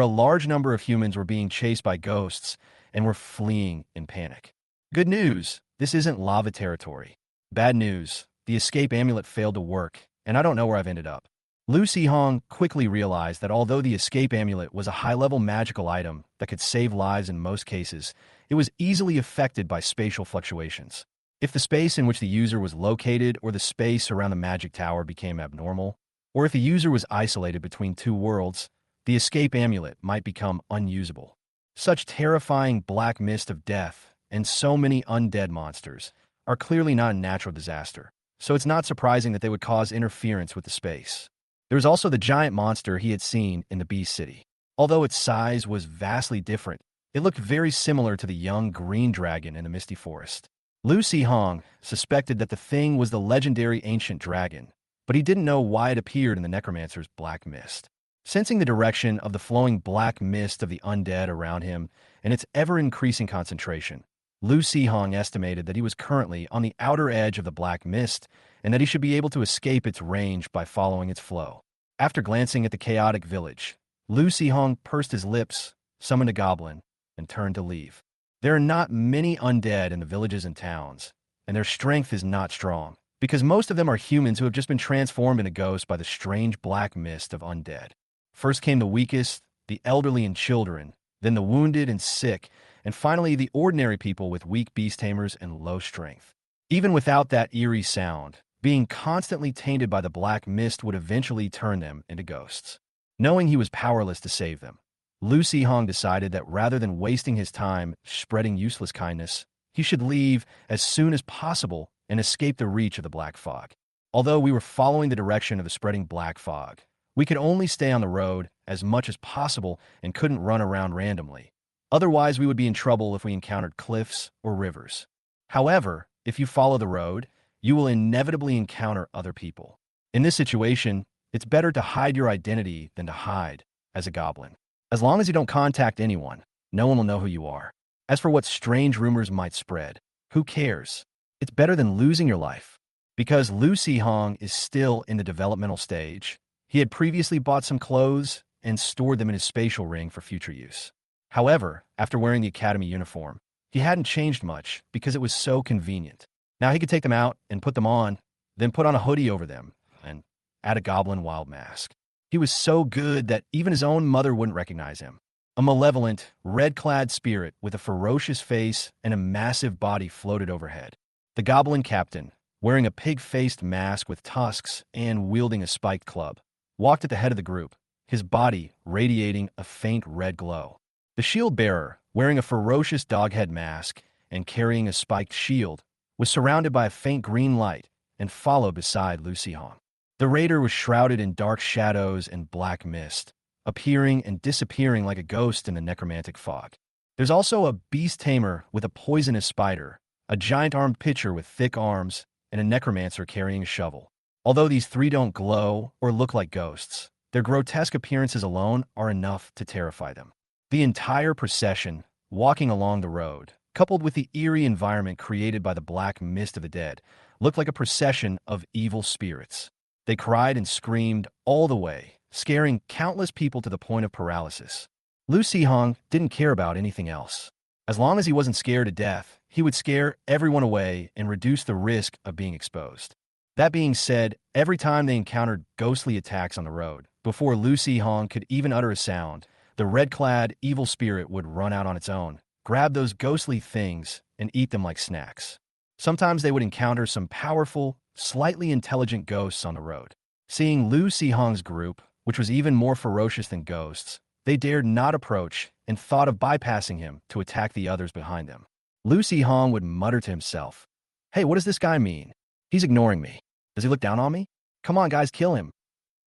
a large number of humans were being chased by ghosts and were fleeing in panic. Good news, this isn't lava territory. Bad news, the escape amulet failed to work, and I don't know where I've ended up. Lucy Hong quickly realized that although the escape amulet was a high-level magical item that could save lives in most cases, it was easily affected by spatial fluctuations. If the space in which the user was located or the space around the magic tower became abnormal, or if the user was isolated between two worlds, the escape amulet might become unusable. Such terrifying black mist of death and so many undead monsters are clearly not a natural disaster, so it's not surprising that they would cause interference with the space. There was also the giant monster he had seen in the Beast City. Although its size was vastly different, it looked very similar to the young green dragon in the Misty Forest. Lucy Hong suspected that the thing was the legendary ancient dragon, but he didn't know why it appeared in the necromancer's black mist. Sensing the direction of the flowing black mist of the undead around him and its ever-increasing concentration, Lucy Hong estimated that he was currently on the outer edge of the black mist and that he should be able to escape its range by following its flow. After glancing at the chaotic village, Lucy Hong pursed his lips, summoned a goblin, and turned to leave. There are not many undead in the villages and towns, and their strength is not strong, because most of them are humans who have just been transformed into ghosts by the strange black mist of undead. First came the weakest, the elderly and children, then the wounded and sick, and finally the ordinary people with weak beast tamers and low strength. Even without that eerie sound, being constantly tainted by the black mist would eventually turn them into ghosts. Knowing he was powerless to save them, Lucy Hong decided that rather than wasting his time spreading useless kindness, he should leave as soon as possible and escape the reach of the black fog. Although we were following the direction of the spreading black fog, we could only stay on the road as much as possible and couldn't run around randomly. Otherwise, we would be in trouble if we encountered cliffs or rivers. However, if you follow the road, you will inevitably encounter other people. In this situation, it's better to hide your identity than to hide as a goblin. As long as you don't contact anyone, no one will know who you are. As for what strange rumors might spread, who cares? It's better than losing your life. Because Lucy Hong is still in the developmental stage, he had previously bought some clothes and stored them in his spatial ring for future use. However, after wearing the academy uniform, he hadn't changed much because it was so convenient. Now he could take them out and put them on, then put on a hoodie over them, and add a goblin wild mask. He was so good that even his own mother wouldn't recognize him. A malevolent, red-clad spirit with a ferocious face and a massive body floated overhead. The goblin captain, wearing a pig-faced mask with tusks and wielding a spiked club, walked at the head of the group, his body radiating a faint red glow. The shield-bearer, wearing a ferocious dog-head mask and carrying a spiked shield, was surrounded by a faint green light and followed beside Lucy Hong. The raider was shrouded in dark shadows and black mist, appearing and disappearing like a ghost in the necromantic fog. There's also a beast tamer with a poisonous spider, a giant-armed pitcher with thick arms, and a necromancer carrying a shovel. Although these three don't glow or look like ghosts, their grotesque appearances alone are enough to terrify them. The entire procession, walking along the road, coupled with the eerie environment created by the black mist of the dead, looked like a procession of evil spirits. They cried and screamed all the way, scaring countless people to the point of paralysis. Lucy Hong didn't care about anything else. As long as he wasn't scared to death, he would scare everyone away and reduce the risk of being exposed. That being said, every time they encountered ghostly attacks on the road, before Lucy Hong could even utter a sound, the red-clad evil spirit would run out on its own, grab those ghostly things, and eat them like snacks. Sometimes they would encounter some powerful, slightly intelligent ghosts on the road. Seeing Lucy Hong's group, which was even more ferocious than ghosts, they dared not approach and thought of bypassing him to attack the others behind them. Lucy Hong would mutter to himself, "Hey, what does this guy mean? He's ignoring me. Does he look down on me? Come on, guys, kill him."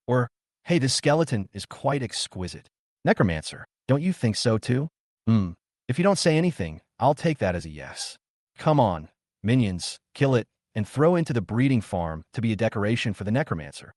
Or, "Hey, this skeleton is quite exquisite. Necromancer, don't you think so too? If you don't say anything, I'll take that as a yes. Come on, minions, kill it and throw into the breeding farm to be a decoration for the necromancer.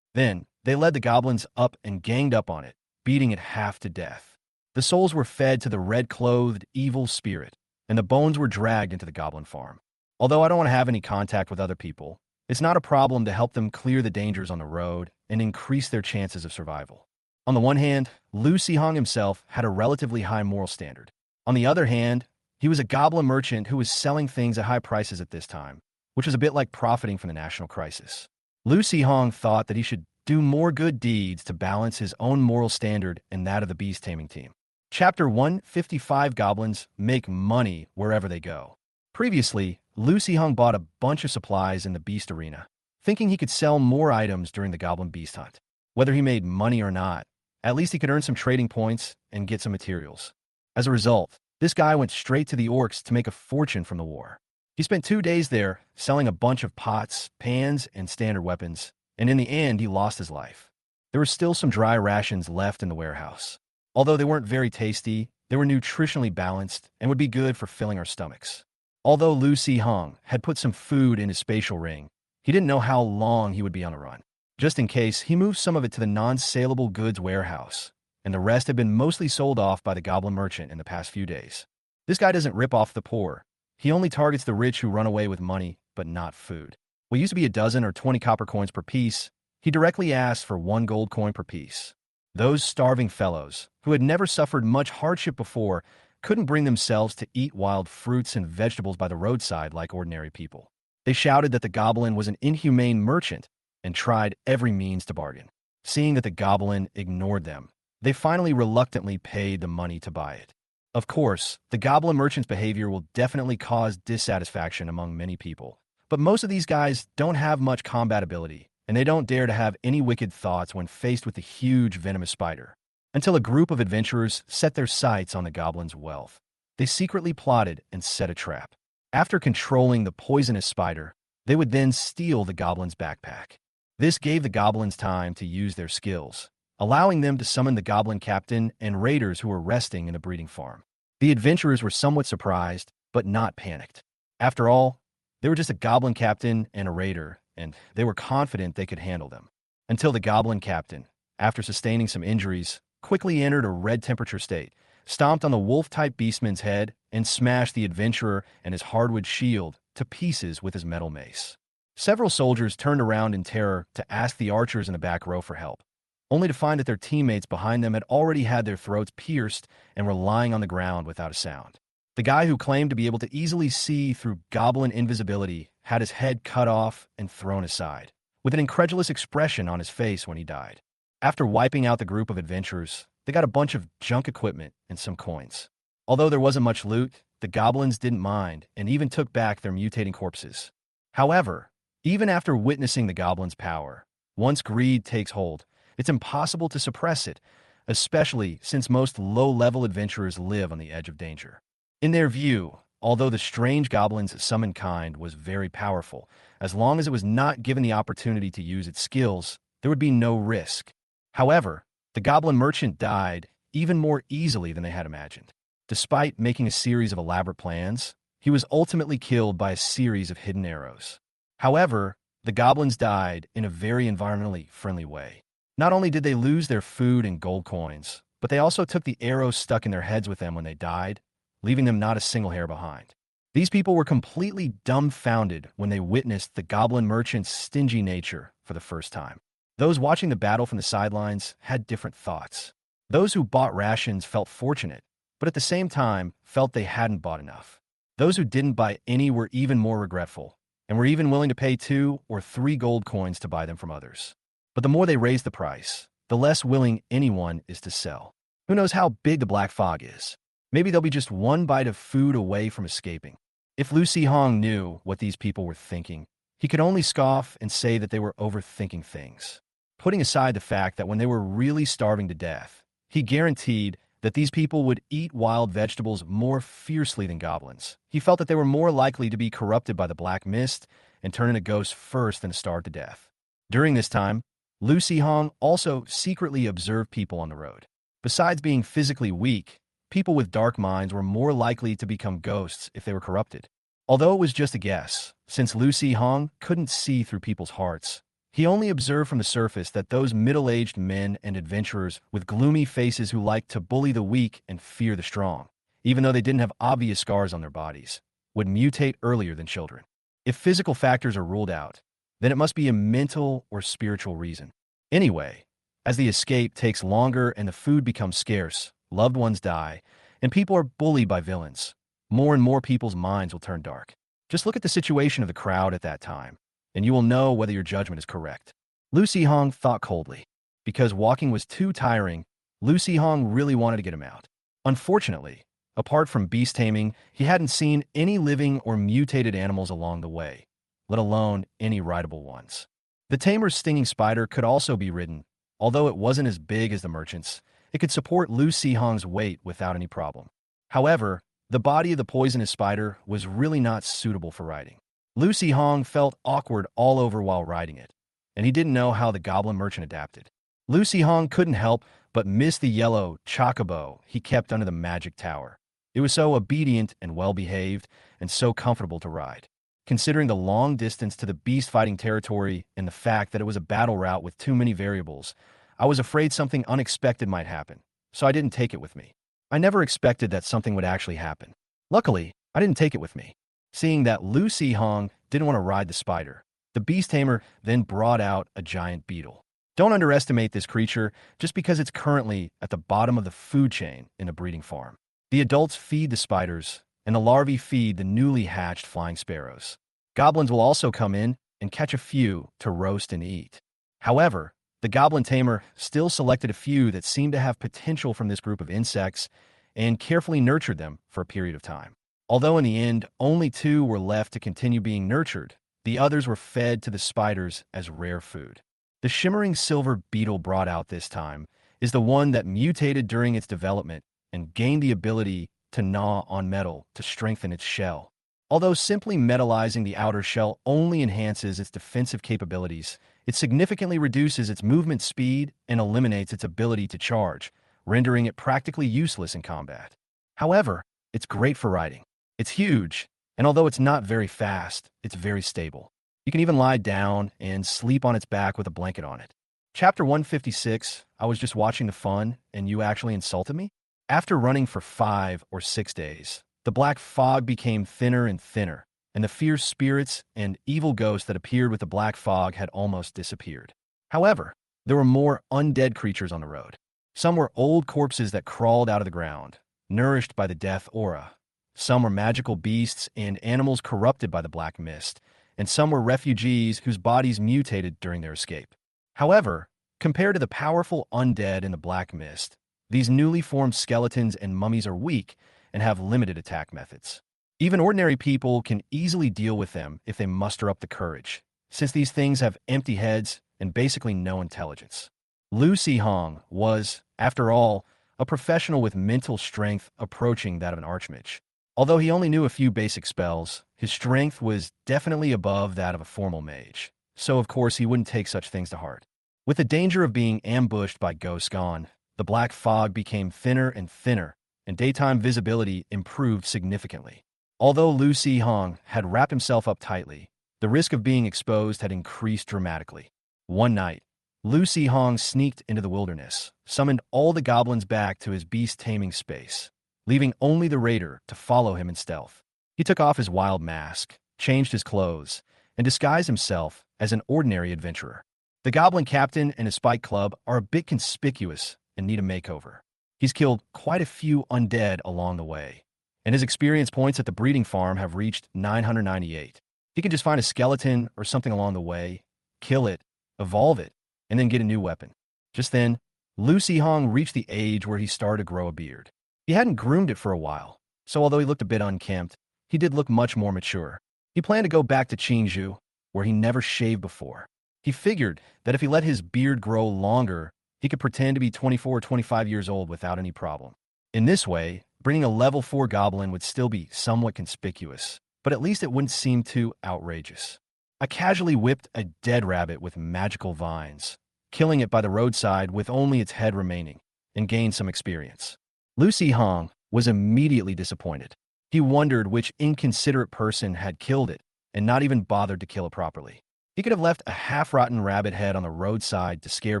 Then, they led the goblins up and ganged up on it, beating it half to death. The souls were fed to the red-clothed evil spirit, and the bones were dragged into the goblin farm. Although I don't want to have any contact with other people, it's not a problem to help them clear the dangers on the road and increase their chances of survival. On the one hand, Lu Sihong himself had a relatively high moral standard. On the other hand, he was a goblin merchant who was selling things at high prices at this time, which was a bit like profiting from the national crisis. Lu Sihong thought that he should do more good deeds to balance his own moral standard and that of the beast taming team. Chapter 155 Goblins make money wherever they go. Previously, Lu Sihong bought a bunch of supplies in the beast arena, thinking he could sell more items during the goblin beast hunt. Whether he made money or not, at least he could earn some trading points and get some materials. As a result, this guy went straight to the orcs to make a fortune from the war. He spent 2 days there, selling a bunch of pots, pans, and standard weapons, and in the end, he lost his life. There were still some dry rations left in the warehouse. Although they weren't very tasty, they were nutritionally balanced and would be good for filling our stomachs. Although Lu Sihong had put some food in his spatial ring, he didn't know how long he would be on the run. Just in case, he moved some of it to the non-saleable goods warehouse, and the rest had been mostly sold off by the goblin merchant in the past few days. This guy doesn't rip off the poor. He only targets the rich who run away with money, but not food. What used to be a dozen or 20 copper coins per piece, he directly asked for 1 gold coin per piece. Those starving fellows, who had never suffered much hardship before, couldn't bring themselves to eat wild fruits and vegetables by the roadside like ordinary people. They shouted that the goblin was an inhumane merchant and tried every means to bargain. Seeing that the goblin ignored them, they finally reluctantly paid the money to buy it. Of course, the goblin merchant's behavior will definitely cause dissatisfaction among many people, but most of these guys don't have much combat ability, and they don't dare to have any wicked thoughts when faced with the huge venomous spider. Until a group of adventurers set their sights on the goblin's wealth. They secretly plotted and set a trap. After controlling the poisonous spider, they would then steal the goblin's backpack. This gave the goblins time to use their skills, allowing them to summon the goblin captain and raiders who were resting in the breeding farm. The adventurers were somewhat surprised, but not panicked. After all, they were just a goblin captain and a raider, and they were confident they could handle them. Until the goblin captain, after sustaining some injuries, quickly entered a red temperature state, stomped on the wolf-type beastman's head, and smashed the adventurer and his hardwood shield to pieces with his metal mace. Several soldiers turned around in terror to ask the archers in the back row for help, only to find that their teammates behind them had already had their throats pierced and were lying on the ground without a sound. The guy who claimed to be able to easily see through goblin invisibility had his head cut off and thrown aside, with an incredulous expression on his face when he died. After wiping out the group of adventurers, they got a bunch of junk equipment and some coins. Although there wasn't much loot, the goblins didn't mind and even took back their mutating corpses. However, even after witnessing the goblins' power, once greed takes hold, it's impossible to suppress it, especially since most low-level adventurers live on the edge of danger. In their view, although the strange goblin's summoned kind was very powerful, as long as it was not given the opportunity to use its skills, there would be no risk. However, the goblin merchant died even more easily than they had imagined. Despite making a series of elaborate plans, he was ultimately killed by a series of hidden arrows. However, the goblins died in a very environmentally friendly way. Not only did they lose their food and gold coins, but they also took the arrows stuck in their heads with them when they died, leaving them not a single hair behind. These people were completely dumbfounded when they witnessed the goblin merchant's stingy nature for the first time. Those watching the battle from the sidelines had different thoughts. Those who bought rations felt fortunate, but at the same time felt they hadn't bought enough. Those who didn't buy any were even more regretful, and were even willing to pay 2 or 3 gold coins to buy them from others. But the more they raise the price, the less willing anyone is to sell. Who knows how big the black fog is? Maybe they'll be just one bite of food away from escaping. If Lu Sihong knew what these people were thinking, he could only scoff and say that they were overthinking things. Putting aside the fact that when they were really starving to death, he guaranteed that these people would eat wild vegetables more fiercely than goblins. He felt that they were more likely to be corrupted by the black mist and turn into ghosts first than starve to death. During this time, Lu Sihong also secretly observed people on the road. Besides being physically weak, people with dark minds were more likely to become ghosts if they were corrupted. Although it was just a guess, Since Lu Hong couldn't see through people's hearts, he only observed from the surface that those middle-aged men and adventurers with gloomy faces who liked to bully the weak and fear the strong, even though they didn't have obvious scars on their bodies, would mutate earlier than children. If physical factors are ruled out, then it must be a mental or spiritual reason. Anyway, as the escape takes longer and the food becomes scarce, loved ones die, and people are bullied by villains, more and more people's minds will turn dark. Just look at the situation of the crowd at that time, and you will know whether your judgment is correct. Lu Hong thought coldly. Because walking was too tiring, Lu Hong really wanted to get him out. Unfortunately, apart from beast taming, he hadn't seen any living or mutated animals along the way, let alone any rideable ones. The tamer's stinging spider could also be ridden. Although it wasn't as big as the merchant's, it could support Lu Hong's weight without any problem. However, the body of the poisonous spider was really not suitable for riding. Lu Hong felt awkward all over while riding it, and he didn't know how the goblin merchant adapted. Lu Hong couldn't help but miss the yellow chocobo he kept under the magic tower. It was so obedient and well-behaved, and so comfortable to ride. Considering the long distance to the beast-fighting territory and the fact that it was a battle route with too many variables, I was afraid something unexpected might happen, so I didn't take it with me. I never expected that something would actually happen. Luckily, I didn't take it with me. Seeing that Lu Hong didn't want to ride the spider, the beast tamer then brought out a giant beetle. Don't underestimate this creature just because it's currently at the bottom of the food chain in a breeding farm. The adults feed the spiders, and the larvae feed the newly hatched flying sparrows. Goblins will also come in and catch a few to roast and eat. However, the goblin tamer still selected a few that seemed to have potential from this group of insects and carefully nurtured them for a period of time. Although in the end, only 2 were left to continue being nurtured, the others were fed to the spiders as rare food. The shimmering silver beetle brought out this time is the one that mutated during its development and gained the ability to gnaw on metal to strengthen its shell. Although simply metallizing the outer shell only enhances its defensive capabilities, it significantly reduces its movement speed and eliminates its ability to charge, rendering it practically useless in combat. However, it's great for riding. It's huge, and although it's not very fast, it's very stable. You can even lie down and sleep on its back with a blanket on it. Chapter 156, I was just watching the fun, and you actually insulted me? After running for 5 or 6 days, the black fog became thinner and thinner, and the fierce spirits and evil ghosts that appeared with the black fog had almost disappeared. However, there were more undead creatures on the road. Some were old corpses that crawled out of the ground, nourished by the death aura. Some were magical beasts and animals corrupted by the black mist, and some were refugees whose bodies mutated during their escape. However, compared to the powerful undead in the black mist, these newly formed skeletons and mummies are weak and have limited attack methods. Even ordinary people can easily deal with them if they muster up the courage, since these things have empty heads and basically no intelligence. Lu Hong was, after all, a professional with mental strength approaching that of an archmage. Although he only knew a few basic spells, his strength was definitely above that of a formal mage, so of course he wouldn't take such things to heart. With the danger of being ambushed by ghosts gone, the black fog became thinner and thinner, and daytime visibility improved significantly. Although Lu Hong had wrapped himself up tightly, the risk of being exposed had increased dramatically. One night, Lu Hong sneaked into the wilderness, summoned all the goblins back to his beast-taming space, leaving only the raider to follow him in stealth. He took off his wild mask, changed his clothes, and disguised himself as an ordinary adventurer. The goblin captain and his spike club are a bit conspicuous and need a makeover. He's killed quite a few undead along the way, and his experience points at the breeding farm have reached 998. He can just find a skeleton or something along the way, kill it, evolve it, and then get a new weapon. Just then, Lu Hong reached the age where he started to grow a beard. He hadn't groomed it for a while, so although he looked a bit unkempt, he did look much more mature. He planned to go back to Qingzhou, where he never shaved before. He figured that if he let his beard grow longer, he could pretend to be 24 or 25 years old without any problem. In this way, bringing a level 4 goblin would still be somewhat conspicuous, but at least it wouldn't seem too outrageous. I casually whipped a dead rabbit with magical vines, killing it by the roadside with only its head remaining, and gained some experience. Lu Hong was immediately disappointed. He wondered which inconsiderate person had killed it, and not even bothered to kill it properly. He could have left a half-rotten rabbit head on the roadside to scare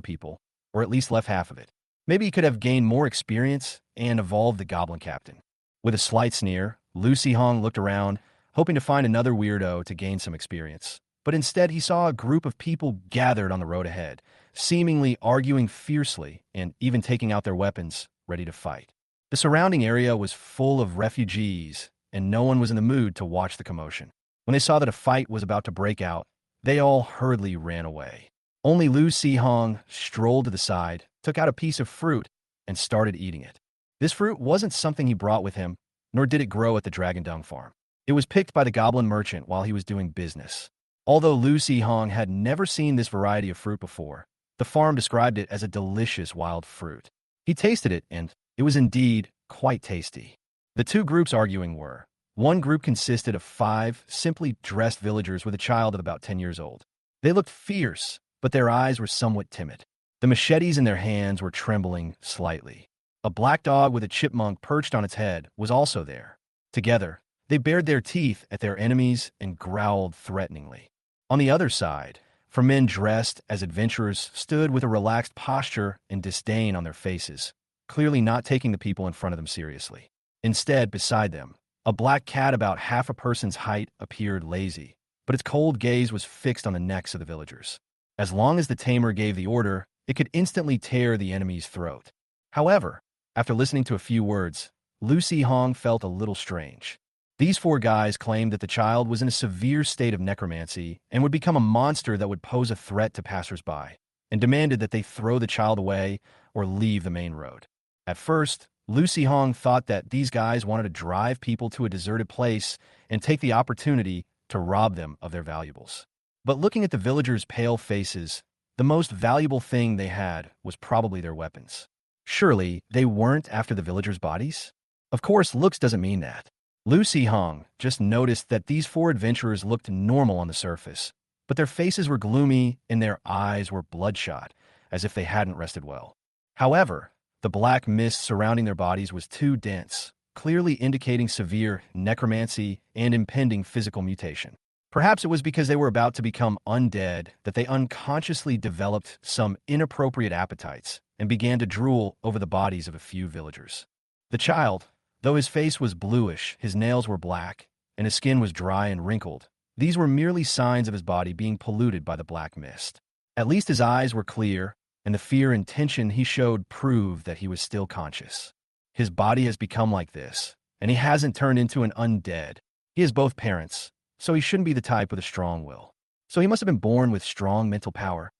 people, or at least left half of it. Maybe he could have gained more experience and evolved the Goblin Captain. With a slight sneer, Lucy Hong looked around, hoping to find another weirdo to gain some experience. But instead, he saw a group of people gathered on the road ahead, seemingly arguing fiercely and even taking out their weapons, ready to fight. The surrounding area was full of refugees, and no one was in the mood to watch the commotion. When they saw that a fight was about to break out, they all hurriedly ran away. Only Lu Si-hong strolled to the side, took out a piece of fruit, and started eating it. This fruit wasn't something he brought with him, nor did it grow at the Dragon Dung farm. It was picked by the Goblin merchant while he was doing business. Although Lu Si-hong had never seen this variety of fruit before, the farm described it as a delicious wild fruit. He tasted it, and it was indeed quite tasty. The two groups arguing were, one group consisted of 5 simply dressed villagers with a child of about 10 years old. They looked fierce, but their eyes were somewhat timid. The machetes in their hands were trembling slightly. A black dog with a chipmunk perched on its head was also there. Together, they bared their teeth at their enemies and growled threateningly. On the other side, 4 men dressed as adventurers stood with a relaxed posture and disdain on their faces, clearly not taking the people in front of them seriously. Instead, beside them, a black cat about half a person's height appeared lazy, but its cold gaze was fixed on the necks of the villagers. As long as the tamer gave the order, it could instantly tear the enemy's throat. However, after listening to a few words, Lu Si-hong felt a little strange. These 4 guys claimed that the child was in a severe state of necromancy and would become a monster that would pose a threat to passers-by, and demanded that they throw the child away or leave the main road. At first, Lu Si-hong thought that these guys wanted to drive people to a deserted place and take the opportunity to rob them of their valuables. But looking at the villagers' pale faces, the most valuable thing they had was probably their weapons. Surely, they weren't after the villagers' bodies? Of course, looks doesn't mean that. Lu Si-hong just noticed that these 4 adventurers looked normal on the surface, but their faces were gloomy and their eyes were bloodshot, as if they hadn't rested well. However, the black mist surrounding their bodies was too dense, clearly indicating severe necromancy and impending physical mutation. Perhaps it was because they were about to become undead that they unconsciously developed some inappropriate appetites and began to drool over the bodies of a few villagers. The child, though his face was bluish, his nails were black, and his skin was dry and wrinkled, these were merely signs of his body being polluted by the black mist. At least his eyes were clear, and the fear and tension he showed proved that he was still conscious. His body has become like this, and he hasn't turned into an undead. He has both parents, so he shouldn't be the type with a strong will. So he must have been born with strong mental power.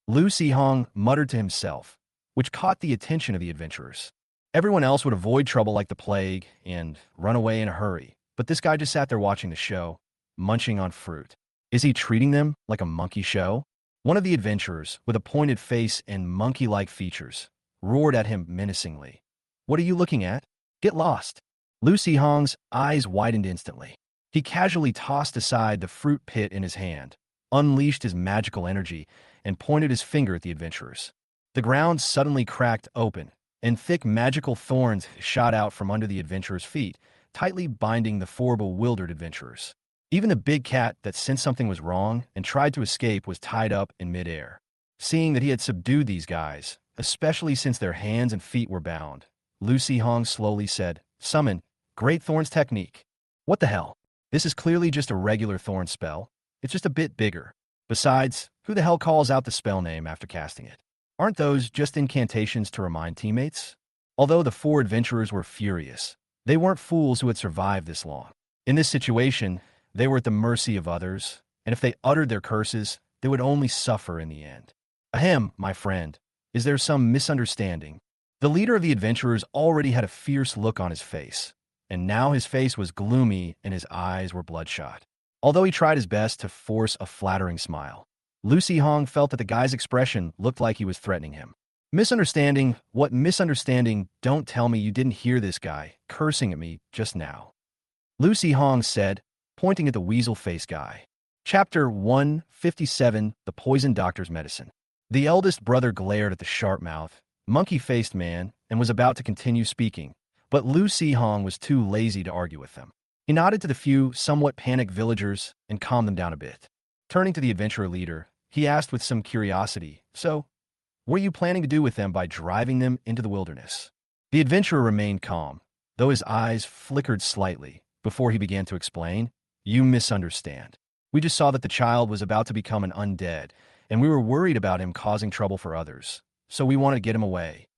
Lu Si-hong muttered to himself, which caught the attention of the adventurers. Everyone else would avoid trouble like the plague and run away in a hurry, but this guy just sat there watching the show, munching on fruit. Is he treating them like a monkey show? One of the adventurers, with a pointed face and monkey-like features, roared at him menacingly. What are you looking at? Get lost. Lu Si-hong's eyes widened instantly. He casually tossed aside the fruit pit in his hand, unleashed his magical energy, and pointed his finger at the adventurers. The ground suddenly cracked open, and thick magical thorns shot out from under the adventurers' feet, tightly binding the 4 bewildered adventurers. Even the big cat that sensed something was wrong and tried to escape was tied up in midair. Seeing that he had subdued these guys, especially since their hands and feet were bound, Lu Si-hong slowly said, "Summon, Great Thorn's technique." What the hell? This is clearly just a regular thorn spell. It's just a bit bigger. Besides, who the hell calls out the spell name after casting it? Aren't those just incantations to remind teammates? Although the 4 adventurers were furious, they weren't fools who had survived this long. In this situation, they were at the mercy of others, and if they uttered their curses, they would only suffer in the end. Ahem, my friend, is there some misunderstanding? The leader of the adventurers already had a fierce look on his face, and now his face was gloomy and his eyes were bloodshot. Although he tried his best to force a flattering smile, Lu Si-hong felt that the guy's expression looked like he was threatening him. Misunderstanding? What misunderstanding? Don't tell me you didn't hear this guy cursing at me just now. Lu Si-hong said, pointing at the weasel-faced guy. Chapter 157, The Poison Doctor's Medicine. The eldest brother glared at the sharp-mouthed, monkey-faced man and was about to continue speaking, but Lu Si-hong was too lazy to argue with them. He nodded to the few, somewhat panicked villagers and calmed them down a bit. Turning to the adventurer leader, he asked with some curiosity, "So, what are you planning to do with them by driving them into the wilderness?" The adventurer remained calm, though his eyes flickered slightly before he began to explain. "You misunderstand. We just saw that the child was about to become an undead, and we were worried about him causing trouble for others, so we wanted to get him away."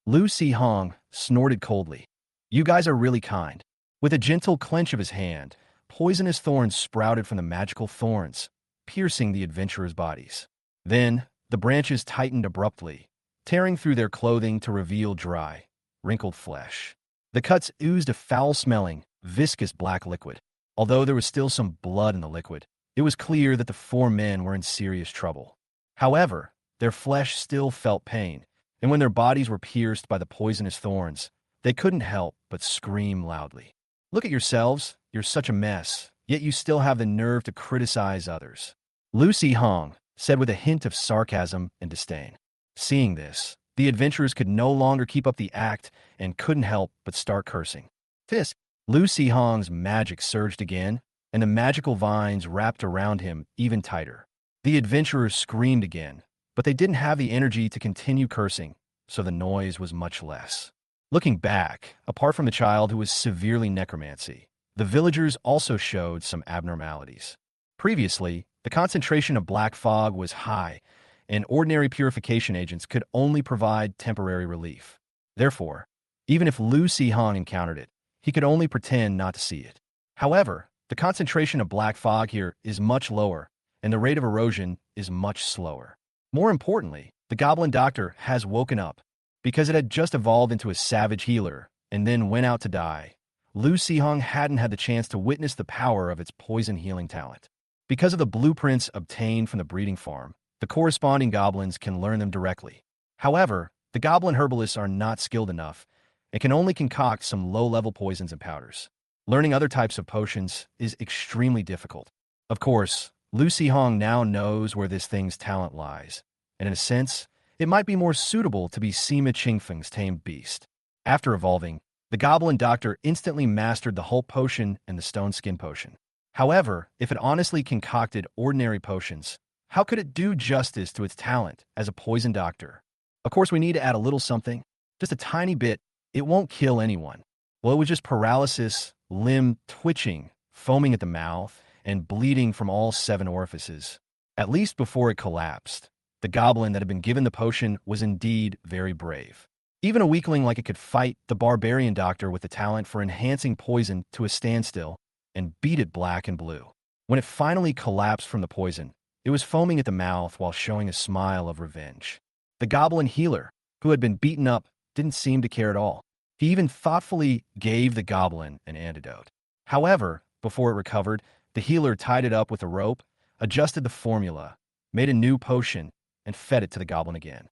Lu Si Hong snorted coldly. "You guys are really kind." With a gentle clench of his hand, poisonous thorns sprouted from the magical thorns, piercing the adventurers' bodies. Then, the branches tightened abruptly, tearing through their clothing to reveal dry, wrinkled flesh. The cuts oozed a foul-smelling, viscous black liquid. Although there was still some blood in the liquid, it was clear that the four men were in serious trouble. However, their flesh still felt pain, and when their bodies were pierced by the poisonous thorns, they couldn't help but scream loudly. "Look at yourselves, you're such a mess, yet you still have the nerve to criticize others," Lu Si Hong said with a hint of sarcasm and disdain. Seeing this, the adventurers could no longer keep up the act and couldn't help but start cursing. This, Lu Si Hong's magic surged again, and the magical vines wrapped around him even tighter. The adventurers screamed again, but they didn't have the energy to continue cursing, so the noise was much less. Looking back, apart from the child who was severely necromancy, the villagers also showed some abnormalities. Previously, the concentration of black fog was high, and ordinary purification agents could only provide temporary relief. Therefore, even if Lu Si Hong encountered it, he could only pretend not to see it. However, the concentration of black fog here is much lower, and the rate of erosion is much slower. More importantly, the Goblin Doctor has woken up. Because it had just evolved into a savage healer and then went out to die, Lu Si Hong hadn't had the chance to witness the power of its poison healing talent. Because of the blueprints obtained from the breeding farm, the corresponding goblins can learn them directly. However, the goblin herbalists are not skilled enough and can only concoct some low-level poisons and powders. Learning other types of potions is extremely difficult. Of course, Lu Si Hong now knows where this thing's talent lies, and in a sense, it might be more suitable to be Sima Qingfeng's tamed beast. After evolving, the Goblin Doctor instantly mastered the Hulk potion and the Stone Skin potion. However, if it honestly concocted ordinary potions, how could it do justice to its talent as a poison doctor? Of course, we need to add a little something, just a tiny bit. It won't kill anyone. Well, it was just paralysis, limb twitching, foaming at the mouth, and bleeding from all 7 orifices, at least before it collapsed. The goblin that had been given the potion was indeed very brave. Even a weakling like it could fight the barbarian doctor with the talent for enhancing poison to a standstill and beat it black and blue. When it finally collapsed from the poison, it was foaming at the mouth while showing a smile of revenge. The goblin healer, who had been beaten up, didn't seem to care at all. He even thoughtfully gave the goblin an antidote. However, before it recovered, the healer tied it up with a rope, adjusted the formula, made a new potion, and fed it to the goblin again.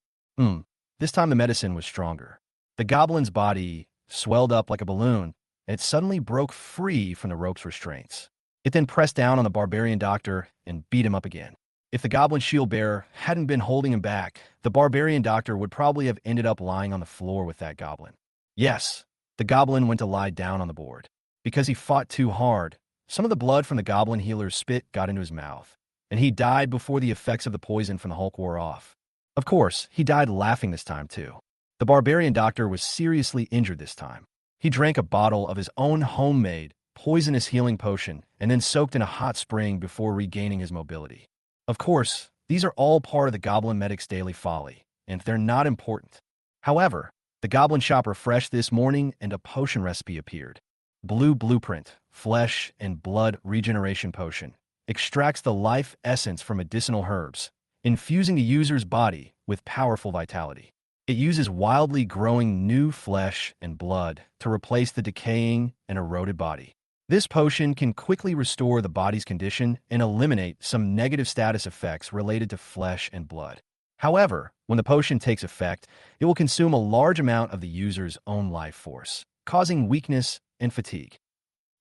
This time the medicine was stronger. The goblin's body swelled up like a balloon, and it suddenly broke free from the rope's restraints. It then pressed down on the barbarian doctor and beat him up again. If the goblin shield bearer hadn't been holding him back, the barbarian doctor would probably have ended up lying on the floor with that goblin. Yes, the goblin went to lie down on the board. Because he fought too hard, some of the blood from the goblin healer's spit got into his mouth, and he died before the effects of the poison from the Hulk wore off. Of course, he died laughing this time too. The barbarian doctor was seriously injured this time. He drank a bottle of his own homemade, poisonous healing potion and then soaked in a hot spring before regaining his mobility. Of course, these are all part of the goblin medic's daily folly, and they're not important. However, the goblin shop refreshed this morning and a potion recipe appeared. Blue Blueprint, Flesh and Blood Regeneration Potion, extracts the life essence from medicinal herbs, infusing the user's body with powerful vitality. It uses wildly growing new flesh and blood to replace the decaying and eroded body. This potion can quickly restore the body's condition and eliminate some negative status effects related to flesh and blood. However, when the potion takes effect, it will consume a large amount of the user's own life force, causing weakness and fatigue.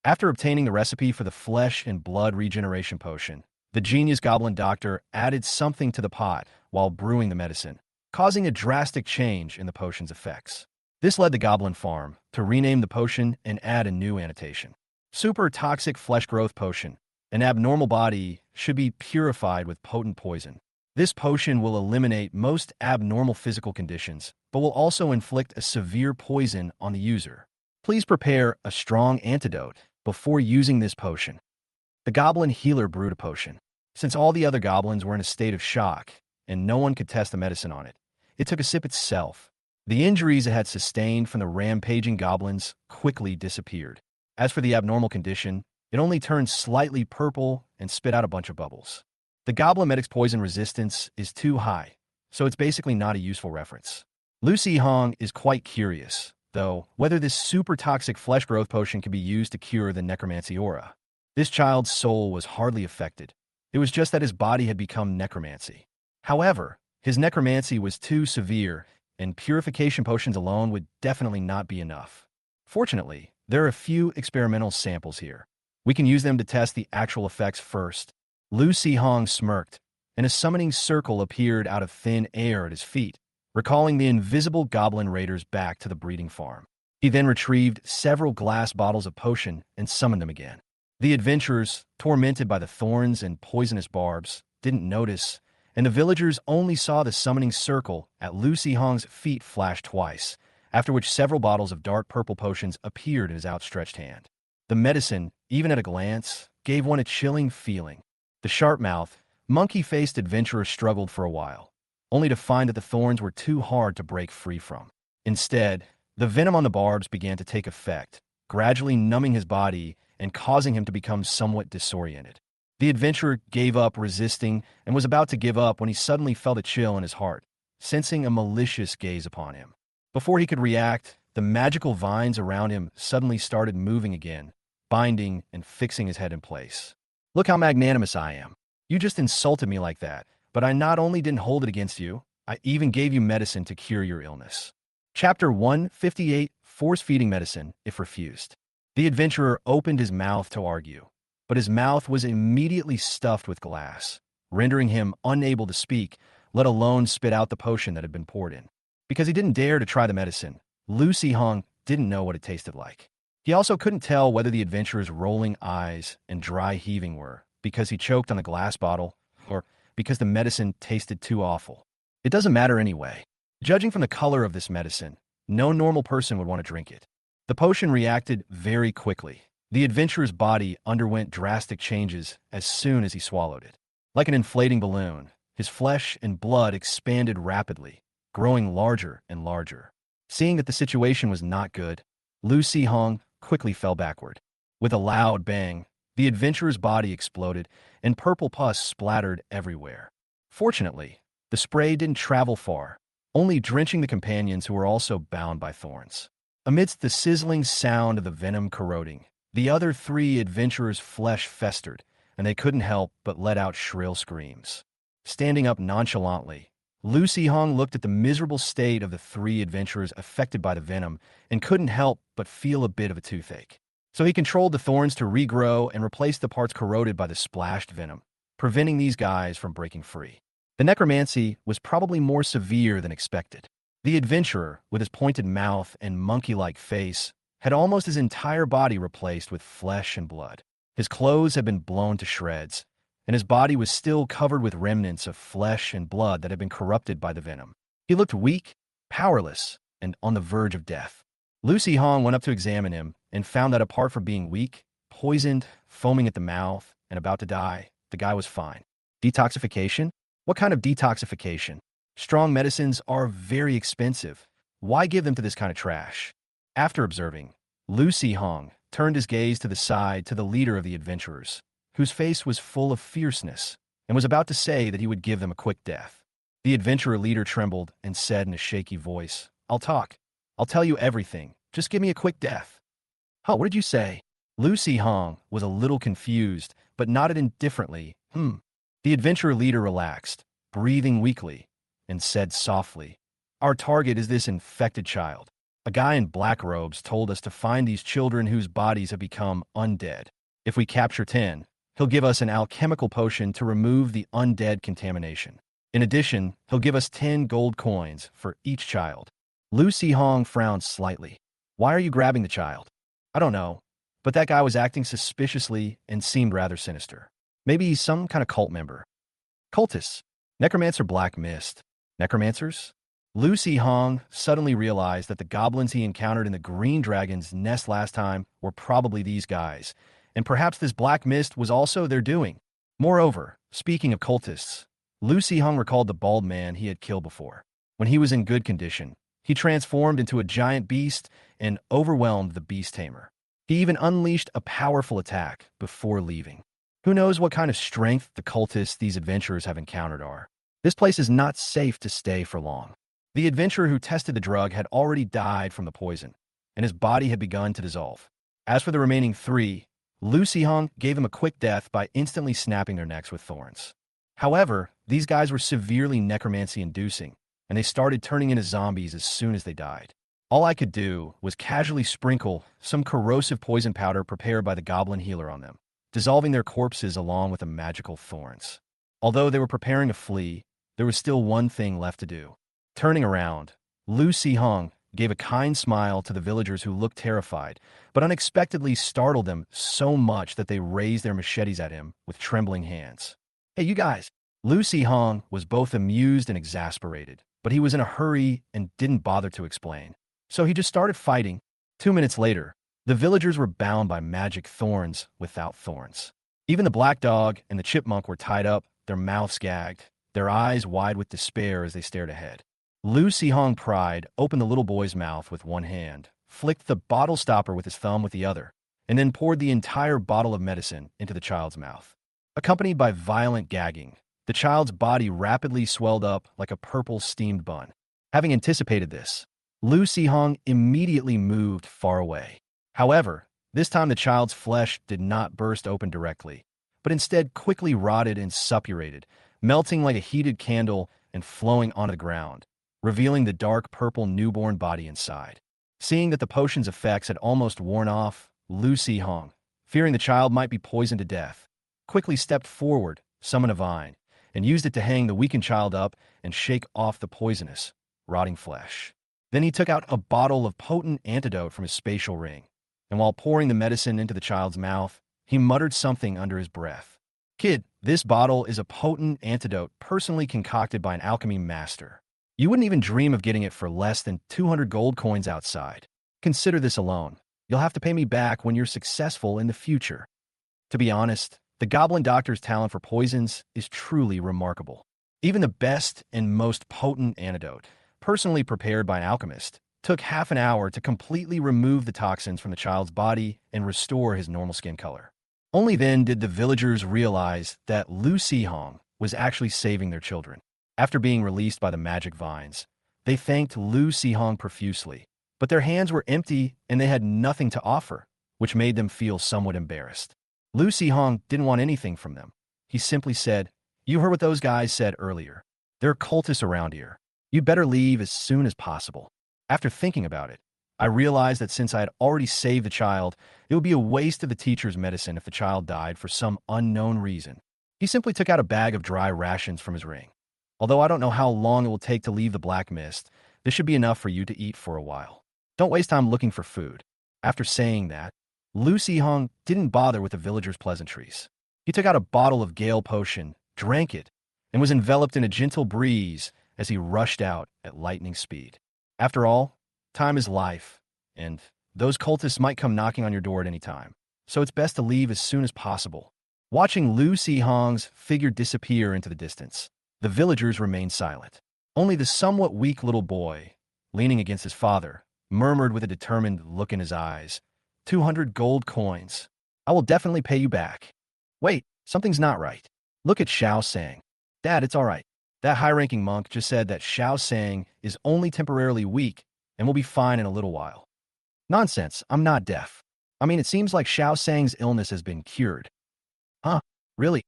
After obtaining the recipe for the Flesh and Blood Regeneration Potion, the genius goblin doctor added something to the pot while brewing the medicine, causing a drastic change in the potion's effects. This led the goblin farm to rename the potion and add a new annotation. Super toxic flesh growth potion. An abnormal body should be purified with potent poison. This potion will eliminate most abnormal physical conditions, but will also inflict a severe poison on the user. Please prepare a strong antidote before using this potion. The Goblin Healer Brewed a potion. Since all the other goblins were in a state of shock, and no one could test the medicine on it, it took a sip itself. The injuries it had sustained from the rampaging goblins quickly disappeared. As for the abnormal condition, it only turned slightly purple and spit out a bunch of bubbles. The Goblin Medic's poison resistance is too high, so it's basically not a useful reference. Lucy Hong is quite curious, though, whether this super toxic flesh growth potion can be used to cure the necromancy aura. This child's soul was hardly affected. It was just that his body had become necromancy. However, his necromancy was too severe, and purification potions alone would definitely not be enough. Fortunately, there are a few experimental samples here. We can use them to test the actual effects first. Lu Si-hong smirked, and a summoning circle appeared out of thin air at his feet, recalling the invisible goblin raiders back to the breeding farm. He then retrieved several glass bottles of potion and summoned them again. The adventurers, tormented by the thorns and poisonous barbs, didn't notice, and the villagers only saw the summoning circle at Lu Si-hong's feet flash twice, after which several bottles of dark purple potions appeared in his outstretched hand. The medicine, even at a glance, gave one a chilling feeling. The sharp-mouthed, monkey-faced adventurer struggled for a while, only to find that the thorns were too hard to break free from. Instead, the venom on the barbs began to take effect, gradually numbing his body and causing him to become somewhat disoriented. The adventurer gave up resisting and was about to give up when he suddenly felt a chill in his heart, sensing a malicious gaze upon him. Before he could react, the magical vines around him suddenly started moving again, binding and fixing his head in place. Look how magnanimous I am. You just insulted me like that, but I not only didn't hold it against you, I even gave you medicine to cure your illness. Chapter 158, Force-Feeding Medicine, if refused. The adventurer opened his mouth to argue, but his mouth was immediately stuffed with glass, rendering him unable to speak, let alone spit out the potion that had been poured in. Because he didn't dare to try the medicine, Lu Si-hong didn't know what it tasted like. He also couldn't tell whether the adventurer's rolling eyes and dry heaving were because he choked on the glass bottle or because the medicine tasted too awful. It doesn't matter anyway. Judging from the color of this medicine, no normal person would want to drink it. The potion reacted very quickly. The adventurer's body underwent drastic changes as soon as he swallowed it. Like an inflating balloon, his flesh and blood expanded rapidly, growing larger and larger. Seeing that the situation was not good, Lu Si-hong quickly fell backward. With a loud bang, the adventurer's body exploded, and purple pus splattered everywhere. Fortunately, the spray didn't travel far, only drenching the companions who were also bound by thorns. Amidst the sizzling sound of the venom corroding, the other three adventurers' flesh festered, and they couldn't help but let out shrill screams. Standing up nonchalantly, Lu Si-hong looked at the miserable state of the three adventurers affected by the venom and couldn't help but feel a bit of a toothache. So he controlled the thorns to regrow and replace the parts corroded by the splashed venom, preventing these guys from breaking free. The necromancy was probably more severe than expected. The adventurer, with his pointed mouth and monkey-like face, had almost his entire body replaced with flesh and blood. His clothes had been blown to shreds, and his body was still covered with remnants of flesh and blood that had been corrupted by the venom. He looked weak, powerless, and on the verge of death. Lu Si-hong went up to examine him and found that apart from being weak, poisoned, foaming at the mouth, and about to die, the guy was fine. Detoxification? What kind of detoxification? Strong medicines are very expensive. Why give them to this kind of trash? After observing, Lu Si-hong turned his gaze to the side to the leader of the adventurers, whose face was full of fierceness, and was about to say that he would give them a quick death. The adventurer leader trembled and said in a shaky voice, "I'll talk. I'll tell you everything. Just give me a quick death." "Huh, what did you say?" Lu Si-hong was a little confused, but nodded indifferently. The adventurer leader relaxed, breathing weakly, and said softly, "Our target is this infected child. A guy in black robes told us to find these children whose bodies have become undead. If we capture 10, he'll give us an alchemical potion to remove the undead contamination. In addition, he'll give us 10 gold coins for each child." Lu Si-hong frowned slightly. "Why are you grabbing the child?" "I don't know, but that guy was acting suspiciously and seemed rather sinister. Maybe he's some kind of cult member. Cultists. Necromancer Black Mist. Necromancers? Lucy Hong suddenly realized that the goblins he encountered in the Green Dragon's nest last time were probably these guys, and perhaps this black mist was also their doing. Moreover, speaking of cultists, Lucy Hong recalled the bald man he had killed before. When he was in good condition, he transformed into a giant beast and overwhelmed the beast tamer. He even unleashed a powerful attack before leaving. Who knows what kind of strength the cultists these adventurers have encountered are. This place is not safe to stay for long. The adventurer who tested the drug had already died from the poison, and his body had begun to dissolve. As for the remaining three, Lucy Hong gave them a quick death by instantly snapping their necks with thorns. However, these guys were severely necromancy-inducing, and they started turning into zombies as soon as they died. All I could do was casually sprinkle some corrosive poison powder prepared by the goblin healer on them, dissolving their corpses along with the magical thorns. Although they were preparing to flee, there was still one thing left to do. Turning around, Lucy Hong gave a kind smile to the villagers who looked terrified, but unexpectedly startled them so much that they raised their machetes at him with trembling hands. "Hey, you guys!" Lucy Hong was both amused and exasperated, but he was in a hurry and didn't bother to explain. So he just started fighting. 2 minutes later, the villagers were bound by magic thorns without thorns. Even the black dog and the chipmunk were tied up, their mouths gagged, their eyes wide with despair as they stared ahead. Lucy Hong Pride opened the little boy's mouth with one hand, flicked the bottle stopper with his thumb with the other, and then poured the entire bottle of medicine into the child's mouth. Accompanied by violent gagging, the child's body rapidly swelled up like a purple steamed bun. Having anticipated this, Lucy Hong immediately moved far away. However, this time the child's flesh did not burst open directly, but instead quickly rotted and suppurated, melting like a heated candle and flowing onto the ground, revealing the dark purple newborn body inside. Seeing that the potion's effects had almost worn off, Lucy Hong, fearing the child might be poisoned to death, quickly stepped forward, summoned a vine, and used it to hang the weakened child up and shake off the poisonous, rotting flesh. Then he took out a bottle of potent antidote from his spatial ring, and while pouring the medicine into the child's mouth, he muttered something under his breath. "Kid, this bottle is a potent antidote personally concocted by an alchemy master. You wouldn't even dream of getting it for less than 200 gold coins outside. Consider this alone. You'll have to pay me back when you're successful in the future." To be honest, the Goblin Doctor's talent for poisons is truly remarkable. Even the best and most potent antidote, personally prepared by an alchemist, took half an hour to completely remove the toxins from the child's body and restore his normal skin color. Only then did the villagers realize that Lucy Hong was actually saving their children. After being released by the magic vines, they thanked Lucy Hong profusely, but their hands were empty and they had nothing to offer, which made them feel somewhat embarrassed. Lucy Hong didn't want anything from them. He simply said, "You heard what those guys said earlier. There are cultists around here. You'd better leave as soon as possible." After thinking about it, I realized that since I had already saved the child, it would be a waste of the teacher's medicine if the child died for some unknown reason. He simply took out a bag of dry rations from his ring. "Although I don't know how long it will take to leave the black mist, this should be enough for you to eat for a while. Don't waste time looking for food." After saying that, Lucy Hong didn't bother with the villagers' pleasantries. He took out a bottle of gale potion, drank it, and was enveloped in a gentle breeze as he rushed out at lightning speed. After all, time is life, and those cultists might come knocking on your door at any time, so it's best to leave as soon as possible. Watching Lucy Hong's figure disappear into the distance, the villagers remained silent. Only the somewhat weak little boy, leaning against his father, murmured with a determined look in his eyes, 200 gold coins. I will definitely pay you back." "Wait, something's not right. Look at Xiao Sang." "Dad, it's all right. That high-ranking monk just said that Xiao Sang is only temporarily weak and will be fine in a little while." "Nonsense, I'm not deaf. I mean, it seems like Xiao Sang's illness has been cured." "Huh? Really?"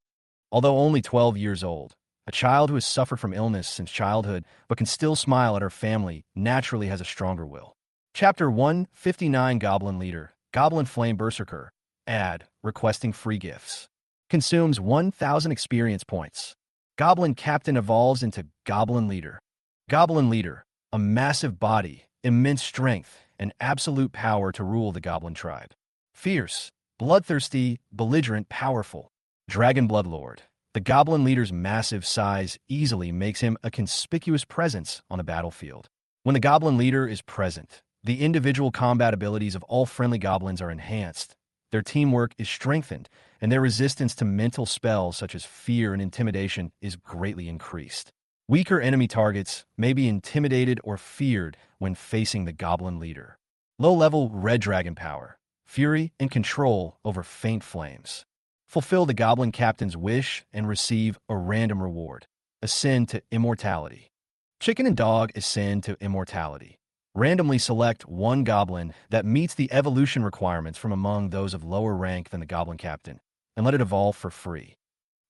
Although only 12 years old, a child who has suffered from illness since childhood but can still smile at her family naturally has a stronger will. Chapter 159 Goblin Leader, Goblin Flame Berserker, Ad, requesting free gifts. Consumes 1,000 experience points. Goblin Captain evolves into Goblin Leader. Goblin Leader, a massive body, immense strength, and absolute power to rule the Goblin tribe. Fierce, bloodthirsty, belligerent, powerful. Dragon Bloodlord. The Goblin leader's massive size easily makes him a conspicuous presence on the battlefield. When the Goblin leader is present, the individual combat abilities of all friendly goblins are enhanced, their teamwork is strengthened, and their resistance to mental spells such as fear and intimidation is greatly increased. Weaker enemy targets may be intimidated or feared when facing the Goblin leader. Low-level Red Dragon power, fury and control over faint flames. Fulfill the Goblin Captain's wish and receive a random reward. Ascend to immortality. Chicken and Dog ascend to immortality. Randomly select one goblin that meets the evolution requirements from among those of lower rank than the Goblin Captain, and let it evolve for free.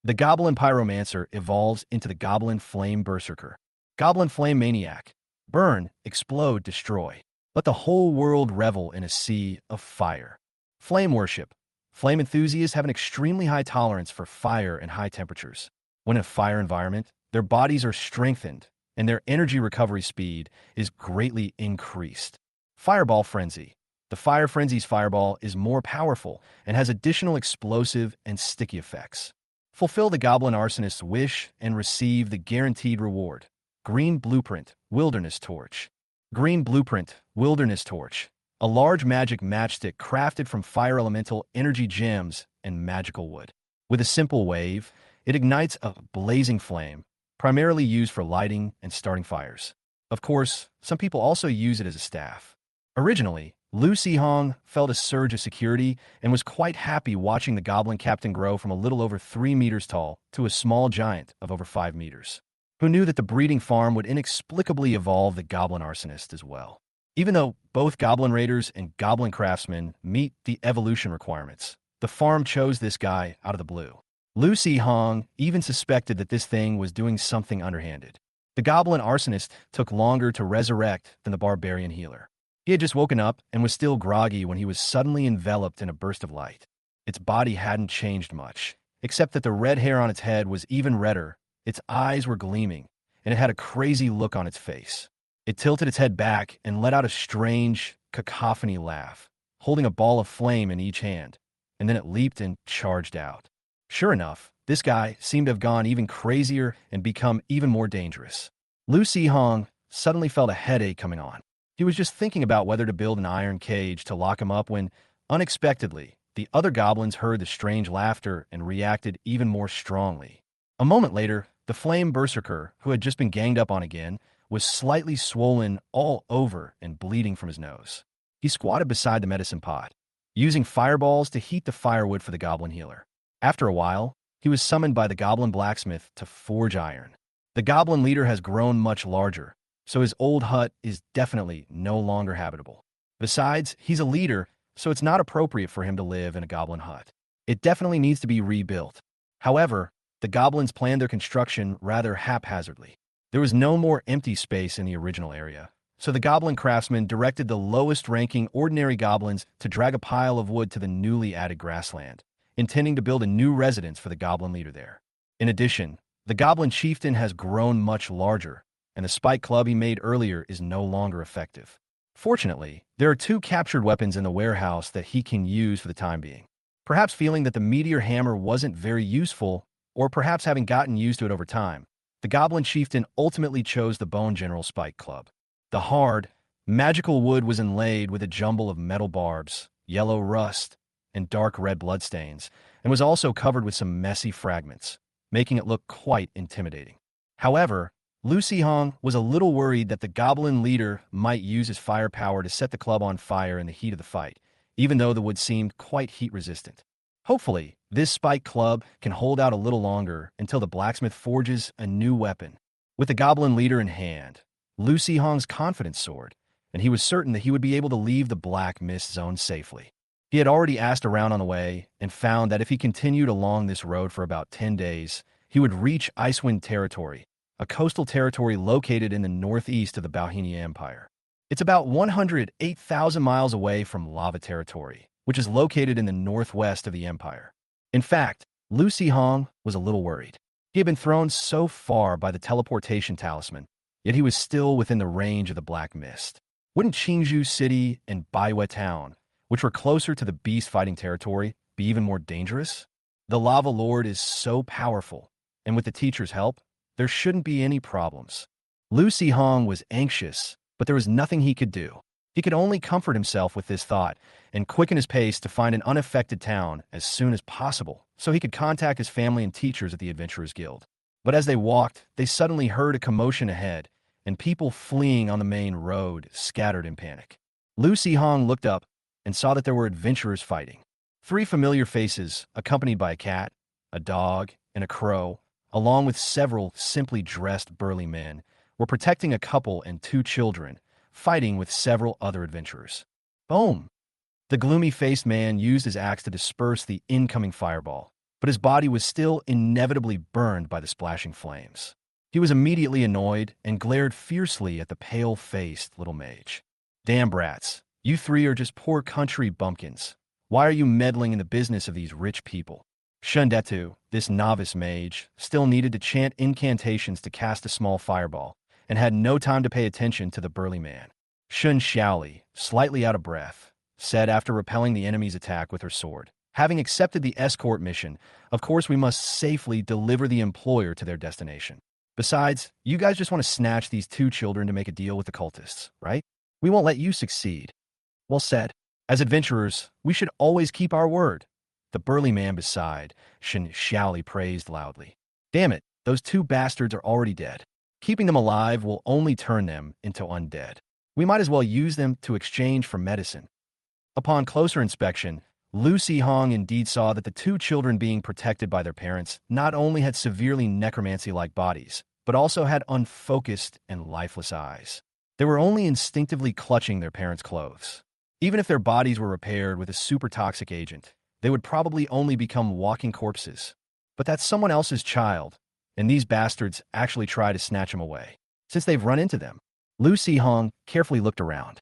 The Goblin Pyromancer evolves into the Goblin Flame Berserker. Goblin Flame Maniac. Burn, explode, destroy. Let the whole world revel in a sea of fire. Flame Worship. Flame enthusiasts have an extremely high tolerance for fire and high temperatures. When in a fire environment, their bodies are strengthened, and their energy recovery speed is greatly increased. Fireball Frenzy. The Fire Frenzy's fireball is more powerful and has additional explosive and sticky effects. Fulfill the Goblin Arsonist's wish and receive the guaranteed reward. Green Blueprint, Wilderness Torch. Green Blueprint, Wilderness Torch. A large magic matchstick crafted from fire elemental energy gems and magical wood. With a simple wave, it ignites a blazing flame, primarily used for lighting and starting fires. Of course, some people also use it as a staff. Originally, Lu Sihong felt a surge of security and was quite happy watching the Goblin Captain grow from a little over 3 meters tall to a small giant of over 5 meters, who knew that the breeding farm would inexplicably evolve the Goblin Arsonist as well. Even though both Goblin Raiders and Goblin Craftsmen meet the evolution requirements, the farm chose this guy out of the blue. Lu Sihong even suspected that this thing was doing something underhanded. The Goblin Arsonist took longer to resurrect than the Barbarian Healer. He had just woken up and was still groggy when he was suddenly enveloped in a burst of light. Its body hadn't changed much, except that the red hair on its head was even redder, its eyes were gleaming, and it had a crazy look on its face. It tilted its head back and let out a strange, cacophony laugh, holding a ball of flame in each hand, and then it leaped and charged out. Sure enough, this guy seemed to have gone even crazier and become even more dangerous. Lu Sihong suddenly felt a headache coming on. He was just thinking about whether to build an iron cage to lock him up when, unexpectedly, the other goblins heard the strange laughter and reacted even more strongly. A moment later, the Flame Berserker, who had just been ganged up on again, was slightly swollen all over and bleeding from his nose. He squatted beside the medicine pot, using fireballs to heat the firewood for the Goblin Healer. After a while, he was summoned by the Goblin Blacksmith to forge iron. The Goblin leader has grown much larger, so his old hut is definitely no longer habitable. Besides, he's a leader, so it's not appropriate for him to live in a goblin hut. It definitely needs to be rebuilt. However, the goblins planned their construction rather haphazardly. There was no more empty space in the original area, so the Goblin Craftsman directed the lowest-ranking ordinary goblins to drag a pile of wood to the newly added grassland, intending to build a new residence for the Goblin leader there. In addition, the Goblin Chieftain has grown much larger, and the spike club he made earlier is no longer effective. Fortunately, there are 2 captured weapons in the warehouse that he can use for the time being. Perhaps feeling that the meteor hammer wasn't very useful, or perhaps having gotten used to it over time, the Goblin Chieftain ultimately chose the Bone General Spike Club. The hard, magical wood was inlaid with a jumble of metal barbs, yellow rust, and dark red bloodstains, and was also covered with some messy fragments, making it look quite intimidating. However, Lu Sihong was a little worried that the Goblin leader might use his firepower to set the club on fire in the heat of the fight, even though the wood seemed quite heat-resistant. Hopefully, this spike club can hold out a little longer until the blacksmith forges a new weapon. With the Goblin leader in hand, Lu Sihong's confidence soared, and he was certain that he would be able to leave the Black Mist Zone safely. He had already asked around on the way and found that if he continued along this road for about 10 days, he would reach Icewind Territory, a coastal territory located in the northeast of the Bauhenia Empire. It's about 108,000 miles away from Lava Territory, which is located in the northwest of the empire. In fact, Lu Sihong was a little worried. He had been thrown so far by the teleportation talisman, yet he was still within the range of the Black Mist. Wouldn't Qingzhou City and Baiwei Town, which were closer to the beast fighting territory, be even more dangerous? The Lava Lord is so powerful, and with the teacher's help, there shouldn't be any problems. Lu Hong was anxious, but there was nothing he could do. He could only comfort himself with this thought and quicken his pace to find an unaffected town as soon as possible so he could contact his family and teachers at the Adventurers Guild. But as they walked, they suddenly heard a commotion ahead, and people fleeing on the main road scattered in panic. Lu Hong looked up and saw that there were adventurers fighting. 3 familiar faces, accompanied by a cat, a dog, and a crow, along with several simply dressed burly men, were protecting a couple and 2 children, fighting with several other adventurers. Boom! The gloomy-faced man used his axe to disperse the incoming fireball, but his body was still inevitably burned by the splashing flames. He was immediately annoyed and glared fiercely at the pale-faced little mage. Damn brats, you 3 are just poor country bumpkins. Why are you meddling in the business of these rich people? Shundetu, this novice mage, still needed to chant incantations to cast a small fireball, and had no time to pay attention to the burly man. Shun Xiaoli, slightly out of breath, said after repelling the enemy's attack with her sword. Having accepted the escort mission, of course we must safely deliver the employer to their destination. Besides, you guys just want to snatch these 2 children to make a deal with the cultists, right? We won't let you succeed. Well said. As adventurers, we should always keep our word. The burly man beside Shun Xiaoli praised loudly. Damn it, those 2 bastards are already dead. Keeping them alive will only turn them into undead. We might as well use them to exchange for medicine. Upon closer inspection, Lu Hong indeed saw that the 2 children being protected by their parents not only had severely necromancy-like bodies, but also had unfocused and lifeless eyes. They were only instinctively clutching their parents' clothes. Even if their bodies were repaired with a super toxic agent, they would probably only become walking corpses. But that's someone else's child, and these bastards actually try to snatch him away. Since they've run into them, Lu Hong carefully looked around.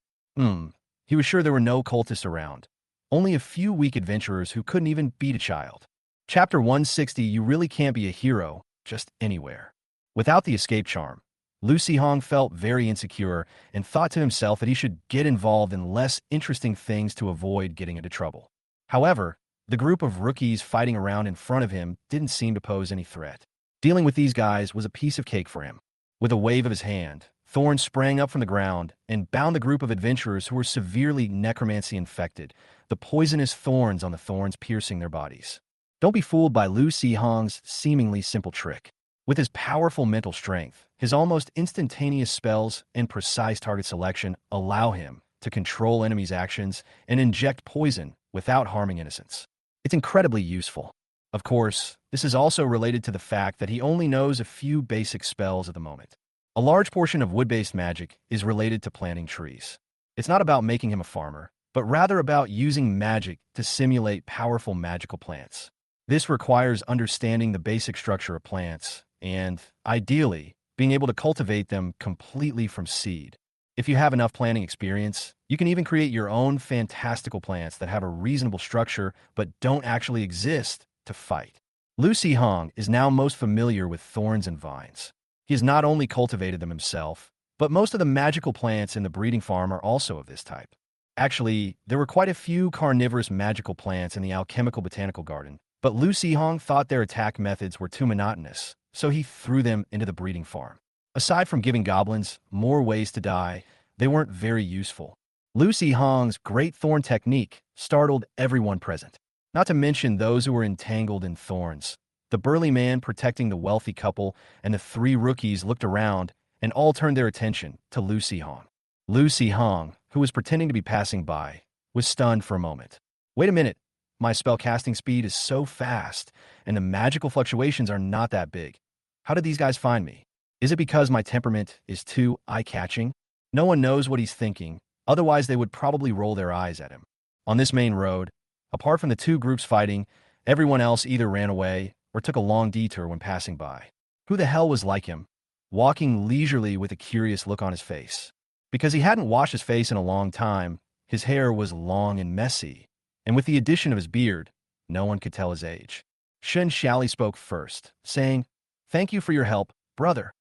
He was sure there were no cultists around. Only a few weak adventurers who couldn't even beat a child. Chapter 160, you really can't be a hero just anywhere. Without the escape charm, Lu Hong felt very insecure and thought to himself that he should get involved in less interesting things to avoid getting into trouble. However, the group of rookies fighting around in front of him didn't seem to pose any threat. Dealing with these guys was a piece of cake for him. With a wave of his hand, Thorn sprang up from the ground and bound the group of adventurers who were severely necromancy infected, the poisonous thorns on the thorns piercing their bodies. Don't be fooled by Lu Hong's seemingly simple trick. With his powerful mental strength, his almost instantaneous spells and precise target selection allow him to control enemies' actions and inject poison without harming innocents. It's incredibly useful. Of course, this is also related to the fact that he only knows a few basic spells at the moment. A large portion of wood-based magic is related to planting trees. It's not about making him a farmer, but rather about using magic to simulate powerful magical plants. This requires understanding the basic structure of plants and, ideally, being able to cultivate them completely from seed. If you have enough planting experience, you can even create your own fantastical plants that have a reasonable structure but don't actually exist to fight. Lu Hong is now most familiar with thorns and vines. He has not only cultivated them himself, but most of the magical plants in the breeding farm are also of this type. Actually, there were quite a few carnivorous magical plants in the alchemical botanical garden, but Lu Hong thought their attack methods were too monotonous, so he threw them into the breeding farm. Aside from giving goblins more ways to die, they weren't very useful. Lu Hong's great thorn technique startled everyone present, not to mention those who were entangled in thorns. The burly man protecting the wealthy couple and the 3 rookies looked around and all turned their attention to Lu Hong. Lu Hong, who was pretending to be passing by, was stunned for a moment. Wait a minute, my spellcasting speed is so fast, and the magical fluctuations are not that big. How did these guys find me? Is it because my temperament is too eye-catching? No one knows what he's thinking, otherwise they would probably roll their eyes at him. On this main road, apart from the 2 groups fighting, everyone else either ran away or took a long detour when passing by. Who the hell was like him, walking leisurely with a curious look on his face? Because he hadn't washed his face in a long time, his hair was long and messy, and with the addition of his beard, no one could tell his age. Shun Xiaoli spoke first, saying, "Thank you for your help, brother."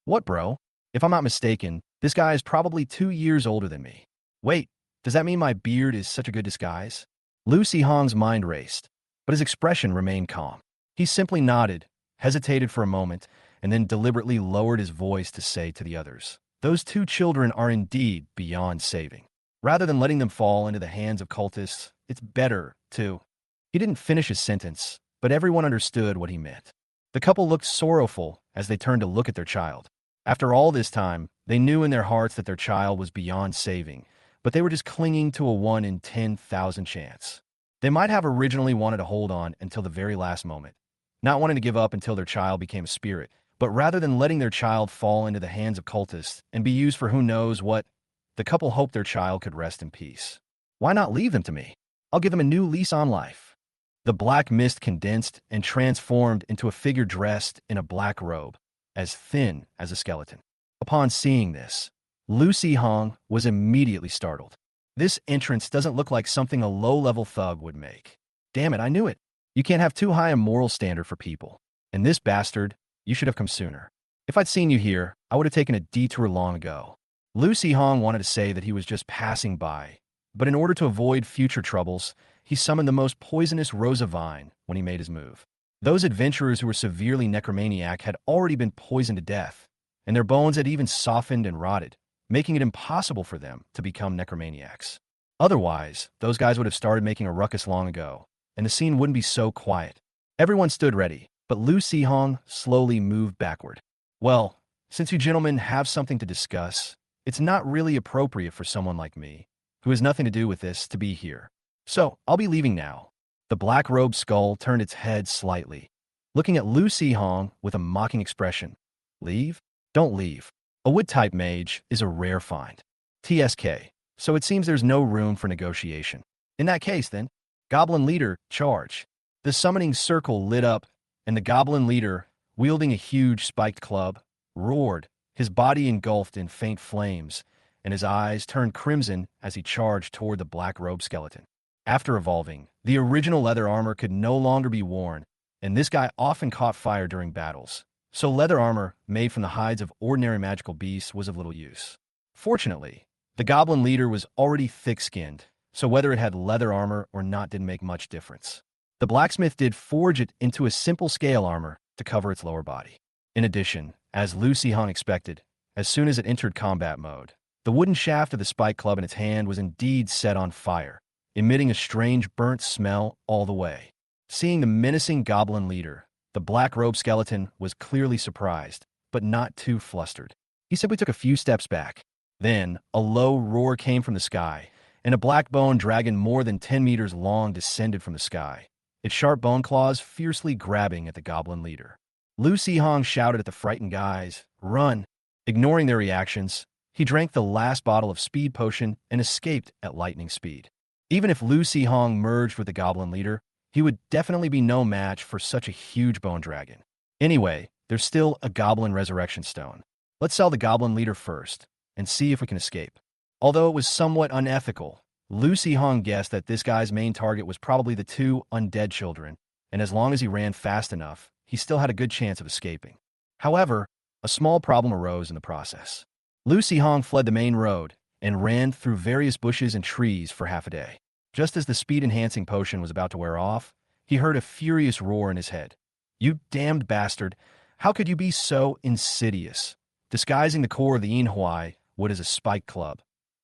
"What, bro? If I'm not mistaken, this guy is probably 2 years older than me." "Wait, Does that mean my beard is such a good disguise? Lu Hong's mind raced, but his expression remained calm. He simply nodded, hesitated for a moment, and then deliberately lowered his voice to say to the others, "Those two children are indeed beyond saving. Rather than letting them fall into the hands of cultists, it's better to—" He didn't finish his sentence, but everyone understood what he meant. The couple looked sorrowful as they turned to look at their child. After all this time, they knew in their hearts that their child was beyond saving, but they were just clinging to a 1 in 10,000 chance. They might have originally wanted to hold on until the very last moment, not wanting to give up until their child became a spirit, but rather than letting their child fall into the hands of cultists and be used for who knows what, the couple hoped their child could rest in peace. Why not leave them to me? I'll give them a new lease on life. The black mist condensed and transformed into a figure dressed in a black robe, as thin as a skeleton. Upon seeing this, Lu Hong was immediately startled. This entrance doesn't look like something a low-level thug would make. Damn it, I knew it. You can't have too high a moral standard for people. And this bastard, you should have come sooner. If I'd seen you here, I would have taken a detour long ago. Lu Hong wanted to say that he was just passing by, but in order to avoid future troubles, he summoned the most poisonous Rosa Vine when he made his move. Those adventurers who were severely necromaniac had already been poisoned to death, and their bones had even softened and rotted, making it impossible for them to become necromaniacs. Otherwise, those guys would have started making a ruckus long ago, and the scene wouldn't be so quiet. Everyone stood ready, but Lu Hong slowly moved backward. Well, since you gentlemen have something to discuss, it's not really appropriate for someone like me, who has nothing to do with this, to be here. So, I'll be leaving now. The black-robed skull turned its head slightly, looking at Lu Hong with a mocking expression. Leave? Don't leave. A wood-type mage is a rare find. TSK. So it seems there's no room for negotiation. In that case, then, Goblin leader, charge. The summoning circle lit up, and the Goblin leader, wielding a huge spiked club, roared, his body engulfed in faint flames, and his eyes turned crimson as he charged toward the black-robed skeleton. After evolving, the original leather armor could no longer be worn, and this guy often caught fire during battles, so leather armor made from the hides of ordinary magical beasts was of little use. Fortunately, the Goblin leader was already thick-skinned, so whether it had leather armor or not didn't make much difference. The blacksmith did forge it into a simple scale armor to cover its lower body. In addition, as Lu Hong expected, as soon as it entered combat mode, the wooden shaft of the spike club in its hand was indeed set on fire, emitting a strange burnt smell all the way. Seeing the menacing Goblin leader, the black-robed skeleton was clearly surprised, but not too flustered. He simply took a few steps back. Then, a low roar came from the sky, and a black bone dragon more than 10 meters long descended from the sky, its sharp bone claws fiercely grabbing at the Goblin leader. Lu Hong shouted at the frightened guys, "Run!" Ignoring their reactions, he drank the last bottle of speed potion and escaped at lightning speed. Even if Lu Hong merged with the Goblin leader, he would definitely be no match for such a huge bone dragon. Anyway, there's still a Goblin resurrection stone. Let's sell the Goblin leader first, and see if we can escape. Although it was somewhat unethical, Lu Hong guessed that this guy's main target was probably the two undead children, and as long as he ran fast enough, he still had a good chance of escaping. However, a small problem arose in the process. Lu Hong fled the main road, and ran through various bushes and trees for half a day. Just as the speed-enhancing potion was about to wear off, he heard a furious roar in his head. "You damned bastard! How could you be so insidious? Disguising the core of the Yinhuai wood as a spike club,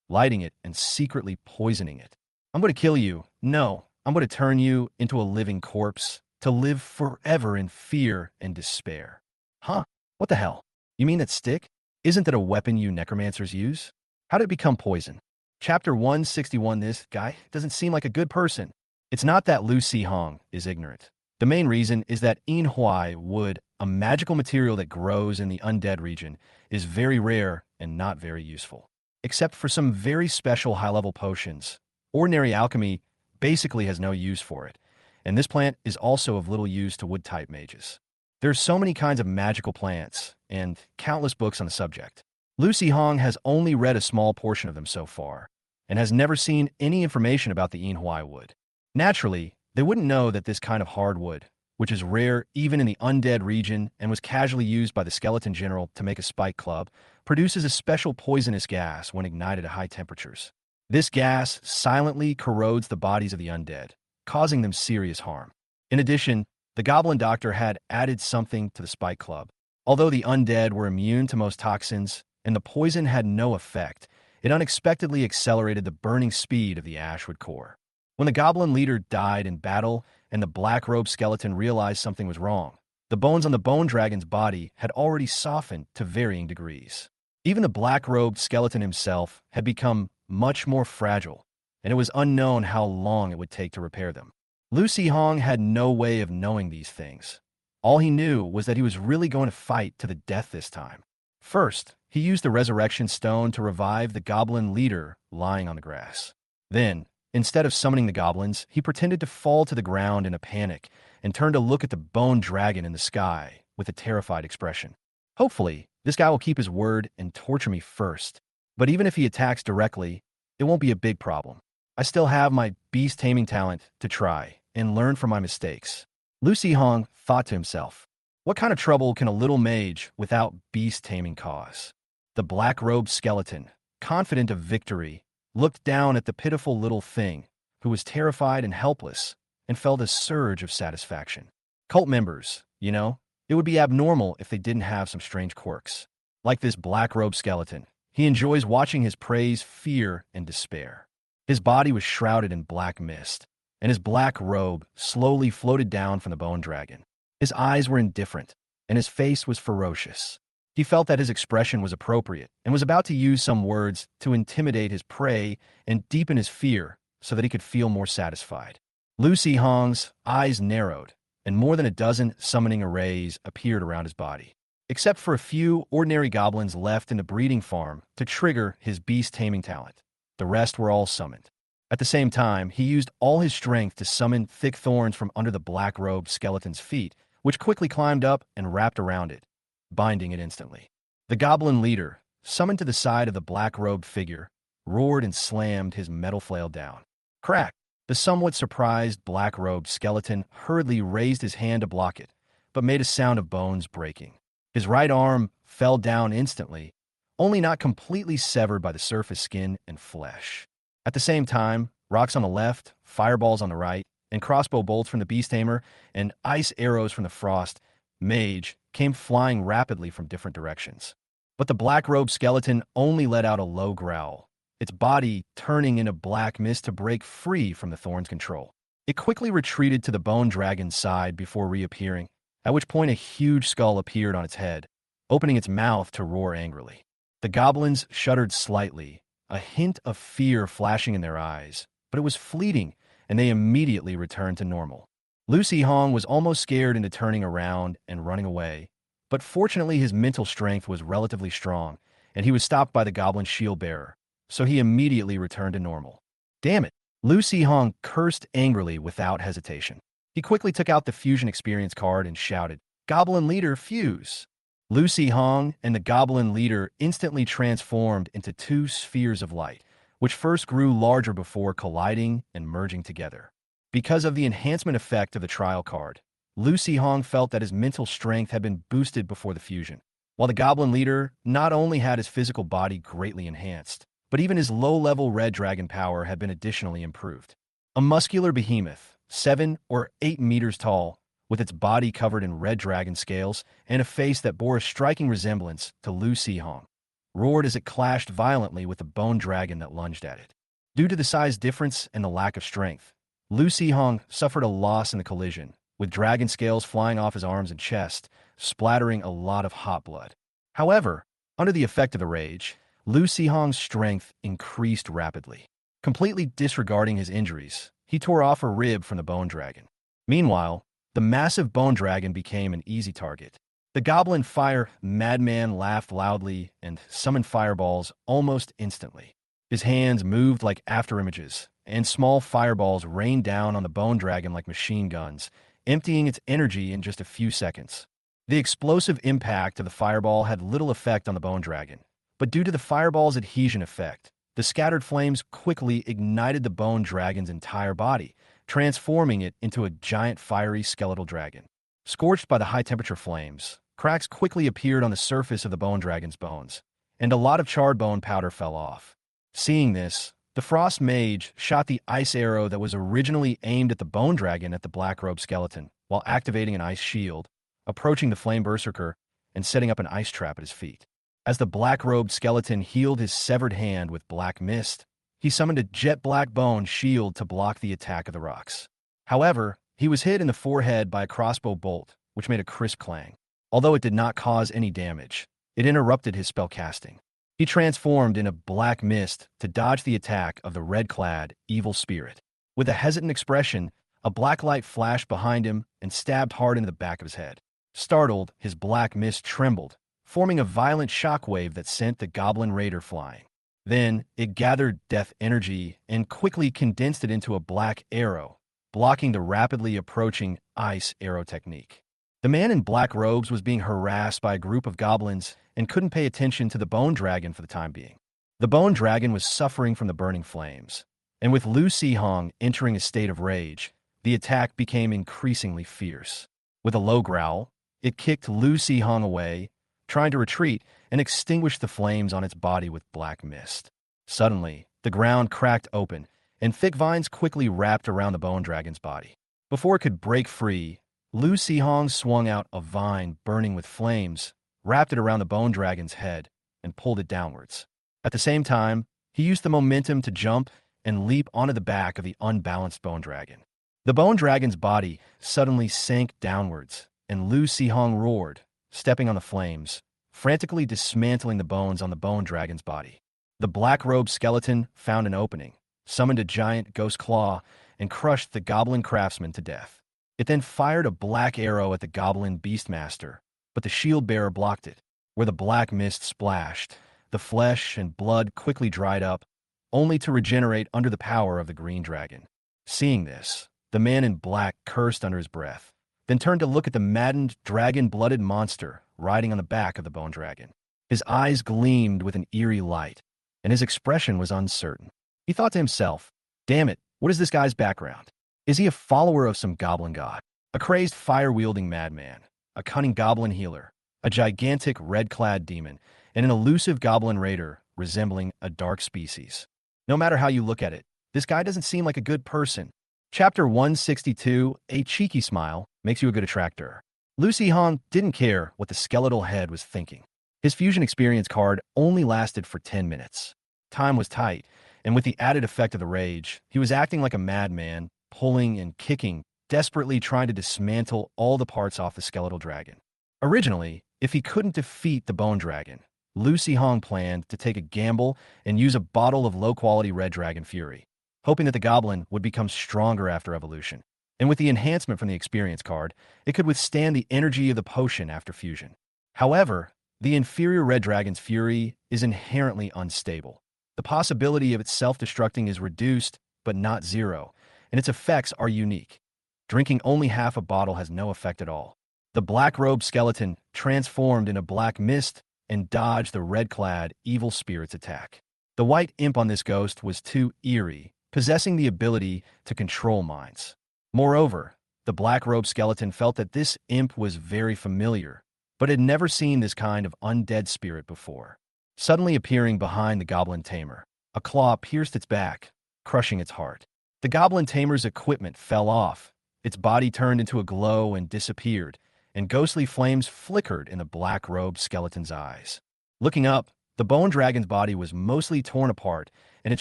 lighting it and secretly poisoning it. I'm going to kill you. No, I'm going to turn you into a living corpse, to live forever in fear and despair." Huh? What the hell? You mean that stick? Isn't that a weapon you necromancers use? How did it become poison? Chapter 161. This guy doesn't seem like a good person. It's not that Lu Hong is ignorant. The main reason is that Yinhuai wood, a magical material that grows in the undead region, is very rare and not very useful. Except for some very special high-level potions, ordinary alchemy basically has no use for it, and this plant is also of little use to wood-type mages. There's so many kinds of magical plants, and countless books on the subject. Lu Hong has only read a small portion of them so far, and has never seen any information about the Yinhuai wood. Naturally, they wouldn't know that this kind of hardwood, which is rare even in the undead region and was casually used by the skeleton general to make a spike club, produces a special poisonous gas when ignited at high temperatures. This gas silently corrodes the bodies of the undead, causing them serious harm. In addition, the Goblin Doctor had added something to the Spike Club. Although the undead were immune to most toxins and the poison had no effect, it unexpectedly accelerated the burning speed of the Ashwood core. When the Goblin leader died in battle and the black-robed skeleton realized something was wrong, the bones on the bone dragon's body had already softened to varying degrees. Even the black-robed skeleton himself had become much more fragile, and it was unknown how long it would take to repair them. Lucy Hong had no way of knowing these things. All he knew was that he was really going to fight to the death this time. First, he used the resurrection stone to revive the goblin leader lying on the grass. Then, instead of summoning the goblins, he pretended to fall to the ground in a panic and turned to look at the bone dragon in the sky with a terrified expression. Hopefully, this guy will keep his word and torture me first. But even if he attacks directly, it won't be a big problem. I still have my beast taming talent to try and learn from my mistakes. Lucy Hong thought to himself, what kind of trouble can a little mage without beast taming cause? The black-robed skeleton, confident of victory, looked down at the pitiful little thing, who was terrified and helpless, and felt a surge of satisfaction. Cult members, you know, it would be abnormal if they didn't have some strange quirks. Like this black-robed skeleton, he enjoys watching his prey's fear and despair. His body was shrouded in black mist, and his black robe slowly floated down from the bone dragon. His eyes were indifferent, and his face was ferocious. He felt that his expression was appropriate and was about to use some words to intimidate his prey and deepen his fear so that he could feel more satisfied. Lucy Hong's eyes narrowed, and more than a dozen summoning arrays appeared around his body. Except for a few ordinary goblins left in the breeding farm to trigger his beast-taming talent, the rest were all summoned. At the same time, he used all his strength to summon thick thorns from under the black-robed skeleton's feet, which quickly climbed up and wrapped around it, binding it instantly. The goblin leader, summoned to the side of the black-robed figure, roared and slammed his metal flail down. Crack! The somewhat surprised black-robed skeleton hurriedly raised his hand to block it, but made a sound of bones breaking. His right arm fell down instantly, only not completely severed by the surface skin and flesh. At the same time, rocks on the left, fireballs on the right, and crossbow bolts from the beast tamer and ice arrows from the frost mage came flying rapidly from different directions. But the black-robed skeleton only let out a low growl, its body turning into black mist to break free from the thorn's control. It quickly retreated to the bone dragon's side before reappearing, at which point a huge skull appeared on its head, opening its mouth to roar angrily. The goblins shuddered slightly, a hint of fear flashing in their eyes, but it was fleeting, and they immediately returned to normal. Lucy Hong was almost scared into turning around and running away, but fortunately his mental strength was relatively strong, and he was stopped by the goblin shield bearer, so he immediately returned to normal. Damn it! Lucy Hong cursed angrily without hesitation. He quickly took out the fusion experience card and shouted, "Goblin leader, fuse!" Lucy Hong and the goblin leader instantly transformed into two spheres of light, which first grew larger before colliding and merging together. Because of the enhancement effect of the trial card, Lucy Hong felt that his mental strength had been boosted before the fusion, while the goblin leader not only had his physical body greatly enhanced, but even his low-level red dragon power had been additionally improved. A muscular behemoth, 7 or 8 meters tall, with its body covered in red dragon scales and a face that bore a striking resemblance to Lucy Hong, roared as it clashed violently with the bone dragon that lunged at it. Due to the size difference and the lack of strength, Lucy Hong suffered a loss in the collision, with dragon scales flying off his arms and chest, splattering a lot of hot blood. However, under the effect of the rage, Lucy Hong's strength increased rapidly. Completely disregarding his injuries, he tore off a rib from the bone dragon. Meanwhile, the massive bone dragon became an easy target. The goblin fire madman laughed loudly and summoned fireballs almost instantly. His hands moved like afterimages, and small fireballs rained down on the bone dragon like machine guns, emptying its energy in just a few seconds. The explosive impact of the fireball had little effect on the bone dragon, but due to the fireball's adhesion effect, the scattered flames quickly ignited the bone dragon's entire body, transforming it into a giant fiery skeletal dragon. Scorched by the high-temperature flames, cracks quickly appeared on the surface of the bone dragon's bones, and a lot of charred bone powder fell off. Seeing this, The Frost Mage shot the ice arrow that was originally aimed at the Bone Dragon at the black-robed skeleton, while activating an ice shield, approaching the Flame Berserker, and setting up an ice trap at his feet. As the black-robed skeleton healed his severed hand with black mist, he summoned a jet-black bone shield to block the attack of the rocks. However, he was hit in the forehead by a crossbow bolt, which made a crisp clang. Although it did not cause any damage, it interrupted his spell casting. He transformed in a black mist to dodge the attack of the red-clad evil spirit. With a hesitant expression, a black light flashed behind him and stabbed hard into the back of his head. Startled, his black mist trembled, forming a violent shockwave that sent the Goblin Raider flying. Then, it gathered death energy and quickly condensed it into a black arrow, blocking the rapidly approaching ice arrow technique. The man in black robes was being harassed by a group of goblins and couldn't pay attention to the Bone Dragon for the time being. The Bone Dragon was suffering from the burning flames, and with Lu Sihong entering a state of rage, the attack became increasingly fierce. With a low growl, it kicked Lu Sihong away, trying to retreat and extinguish the flames on its body with black mist. Suddenly, the ground cracked open, and thick vines quickly wrapped around the Bone Dragon's body. Before it could break free, Lu Sihong swung out a vine burning with flames, wrapped it around the Bone Dragon's head, and pulled it downwards. At the same time, he used the momentum to jump and leap onto the back of the unbalanced Bone Dragon. The Bone Dragon's body suddenly sank downwards, and Lu Sihong roared, stepping on the flames, frantically dismantling the bones on the Bone Dragon's body. The black-robed skeleton found an opening, summoned a giant ghost claw, and crushed the Goblin craftsman to death. It then fired a black arrow at the Goblin Beastmaster, but the shield-bearer blocked it. Where the black mist splashed, the flesh and blood quickly dried up, only to regenerate under the power of the Green Dragon. Seeing this, the man in black cursed under his breath, then turned to look at the maddened, dragon-blooded monster riding on the back of the Bone Dragon. His eyes gleamed with an eerie light, and his expression was uncertain. He thought to himself, "Damn it, what is this guy's background? Is he a follower of some goblin god? A crazed fire-wielding madman? A cunning goblin healer? A gigantic red-clad demon? And an elusive goblin raider resembling a dark species? No matter how you look at it, this guy doesn't seem like a good person." Chapter 162, A Cheeky Smile Makes You a Good Attractor. Lu Sihong didn't care what the skeletal head was thinking. His fusion experience card only lasted for 10 minutes. Time was tight, and with the added effect of the rage, he was acting like a madman, pulling and kicking, desperately trying to dismantle all the parts off the skeletal dragon. Originally, if he couldn't defeat the Bone Dragon, Lu Sihong planned to take a gamble and use a bottle of low-quality Red Dragon Fury, hoping that the goblin would become stronger after evolution. And with the enhancement from the experience card, it could withstand the energy of the potion after fusion. However, the inferior Red Dragon's Fury is inherently unstable. The possibility of its self-destructing is reduced, but not zero, and its effects are unique. Drinking only half a bottle has no effect at all. The black-robed skeleton transformed in a black mist and dodged the red-clad evil spirit's attack. The white imp on this ghost was too eerie, possessing the ability to control minds. Moreover, the black-robed skeleton felt that this imp was very familiar, but had never seen this kind of undead spirit before. Suddenly appearing behind the goblin tamer, a claw pierced its back, crushing its heart. The goblin tamer's equipment fell off, its body turned into a glow and disappeared, and ghostly flames flickered in the black-robed skeleton's eyes. Looking up, the Bone Dragon's body was mostly torn apart, and it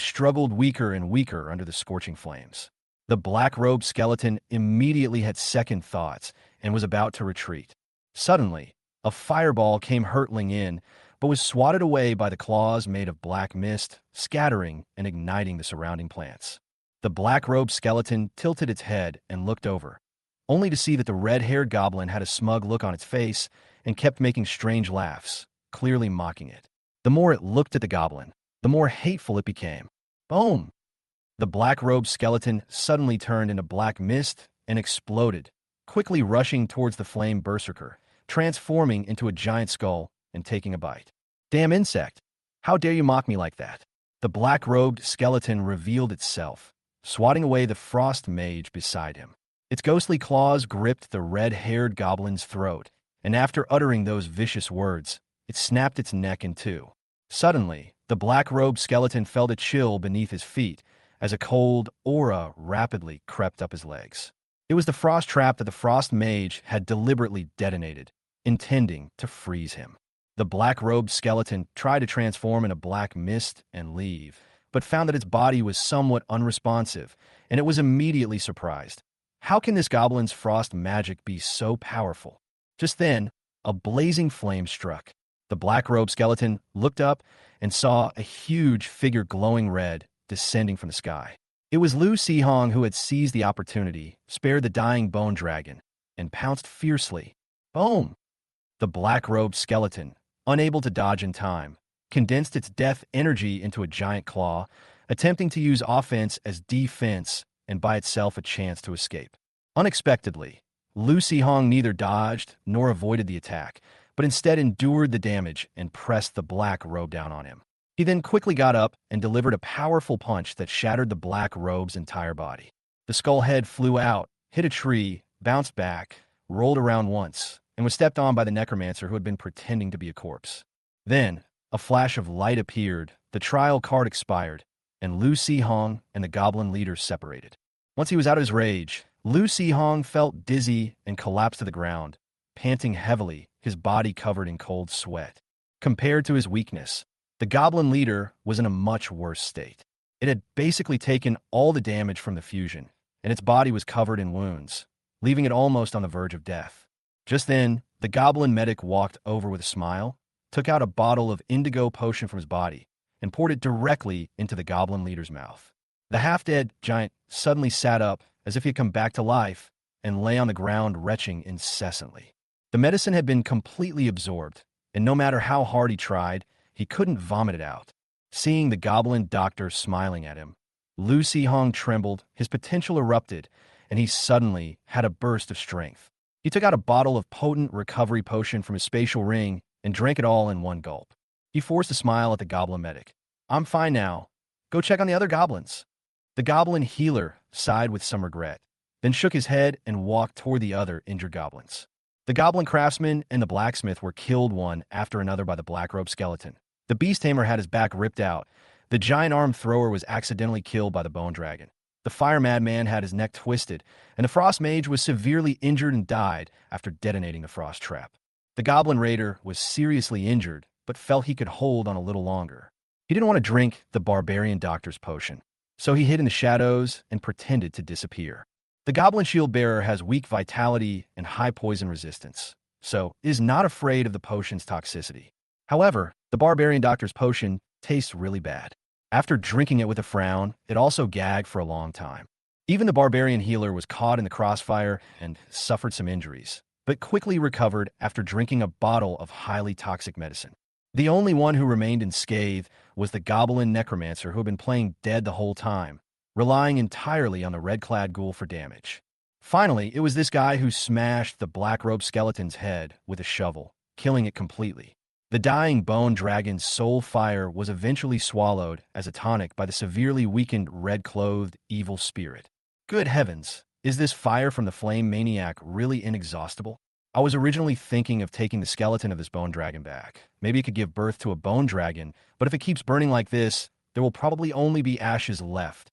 struggled weaker and weaker under the scorching flames. The black-robed skeleton immediately had second thoughts and was about to retreat. Suddenly, a fireball came hurtling in, but was swatted away by the claws made of black mist, scattering and igniting the surrounding plants. The black-robed skeleton tilted its head and looked over, only to see that the red-haired goblin had a smug look on its face and kept making strange laughs, clearly mocking it. The more it looked at the goblin, the more hateful it became. Boom! The black-robed skeleton suddenly turned into black mist and exploded, quickly rushing towards the flame berserker, transforming into a giant skull and taking a bite. "Damn insect! How dare you mock me like that?" The black-robed skeleton revealed itself, swatting away the frost mage beside him. Its ghostly claws gripped the red-haired goblin's throat, and after uttering those vicious words, it snapped its neck in two. Suddenly, The black-robed skeleton felt a chill beneath his feet as a cold aura rapidly crept up his legs. It was the frost trap that the frost mage had deliberately detonated, intending to freeze him. The black-robed skeleton tried to transform into black mist and leave, but found that its body was somewhat unresponsive, and it was immediately surprised. How can this goblin's frost magic be so powerful? Just then, a blazing flame struck. The black-robed skeleton looked up and saw a huge figure glowing red descending from the sky. It was Lu Sihong who had seized the opportunity, spared the dying bone dragon, and pounced fiercely. Boom! The black-robed skeleton, unable to dodge in time, condensed its death energy into a giant claw, attempting to use offense as defense and by itself a chance to escape. Unexpectedly, Lu Sihong neither dodged nor avoided the attack, but instead endured the damage and pressed the black robe down on him. He then quickly got up and delivered a powerful punch that shattered the black robe's entire body. The skull head flew out, hit a tree, bounced back, rolled around once, and was stepped on by the necromancer who had been pretending to be a corpse. Then, a flash of light appeared, the trial card expired, and Lu Sihong and the goblin leader separated. Once he was out of his rage, Lu Sihong felt dizzy and collapsed to the ground, panting heavily, his body covered in cold sweat. Compared to his weakness, the goblin leader was in a much worse state. It had basically taken all the damage from the fusion, and its body was covered in wounds, leaving it almost on the verge of death. Just then, the goblin medic walked over with a smile, took out a bottle of indigo potion from his body, and poured it directly into the goblin leader's mouth. The half-dead giant suddenly sat up as if he had come back to life and lay on the ground retching incessantly. The medicine had been completely absorbed, and no matter how hard he tried, he couldn't vomit it out. Seeing the goblin doctor smiling at him, Lu Sihong trembled, his potential erupted, and he suddenly had a burst of strength. He took out a bottle of potent recovery potion from his spatial ring and drank it all in one gulp. He forced a smile at the goblin medic. "I'm fine now. Go check on the other goblins." The goblin healer sighed with some regret, then shook his head and walked toward the other injured goblins. The goblin craftsman and the blacksmith were killed one after another by the black-robed skeleton. The beast tamer had his back ripped out. The giant-armed thrower was accidentally killed by the bone dragon. The fire madman had his neck twisted, and the frost mage was severely injured and died after detonating the frost trap. The goblin raider was seriously injured, but felt he could hold on a little longer. He didn't want to drink the barbarian doctor's potion, so he hid in the shadows and pretended to disappear. The goblin shield bearer has weak vitality and high poison resistance, so is not afraid of the potion's toxicity. However, the barbarian doctor's potion tastes really bad. After drinking it with a frown, it also gagged for a long time. Even the barbarian healer was caught in the crossfire and suffered some injuries, but quickly recovered after drinking a bottle of highly toxic medicine. The only one who remained unscathed was the goblin necromancer who had been playing dead the whole time, relying entirely on the red-clad ghoul for damage. Finally, it was this guy who smashed the black-robed skeleton's head with a shovel, killing it completely. The dying bone dragon's soul fire was eventually swallowed as a tonic by the severely weakened red-clothed evil spirit. Good heavens, is this fire from the flame maniac really inexhaustible? I was originally thinking of taking the skeleton of this bone dragon back. Maybe it could give birth to a bone dragon, but if it keeps burning like this, there will probably only be ashes left.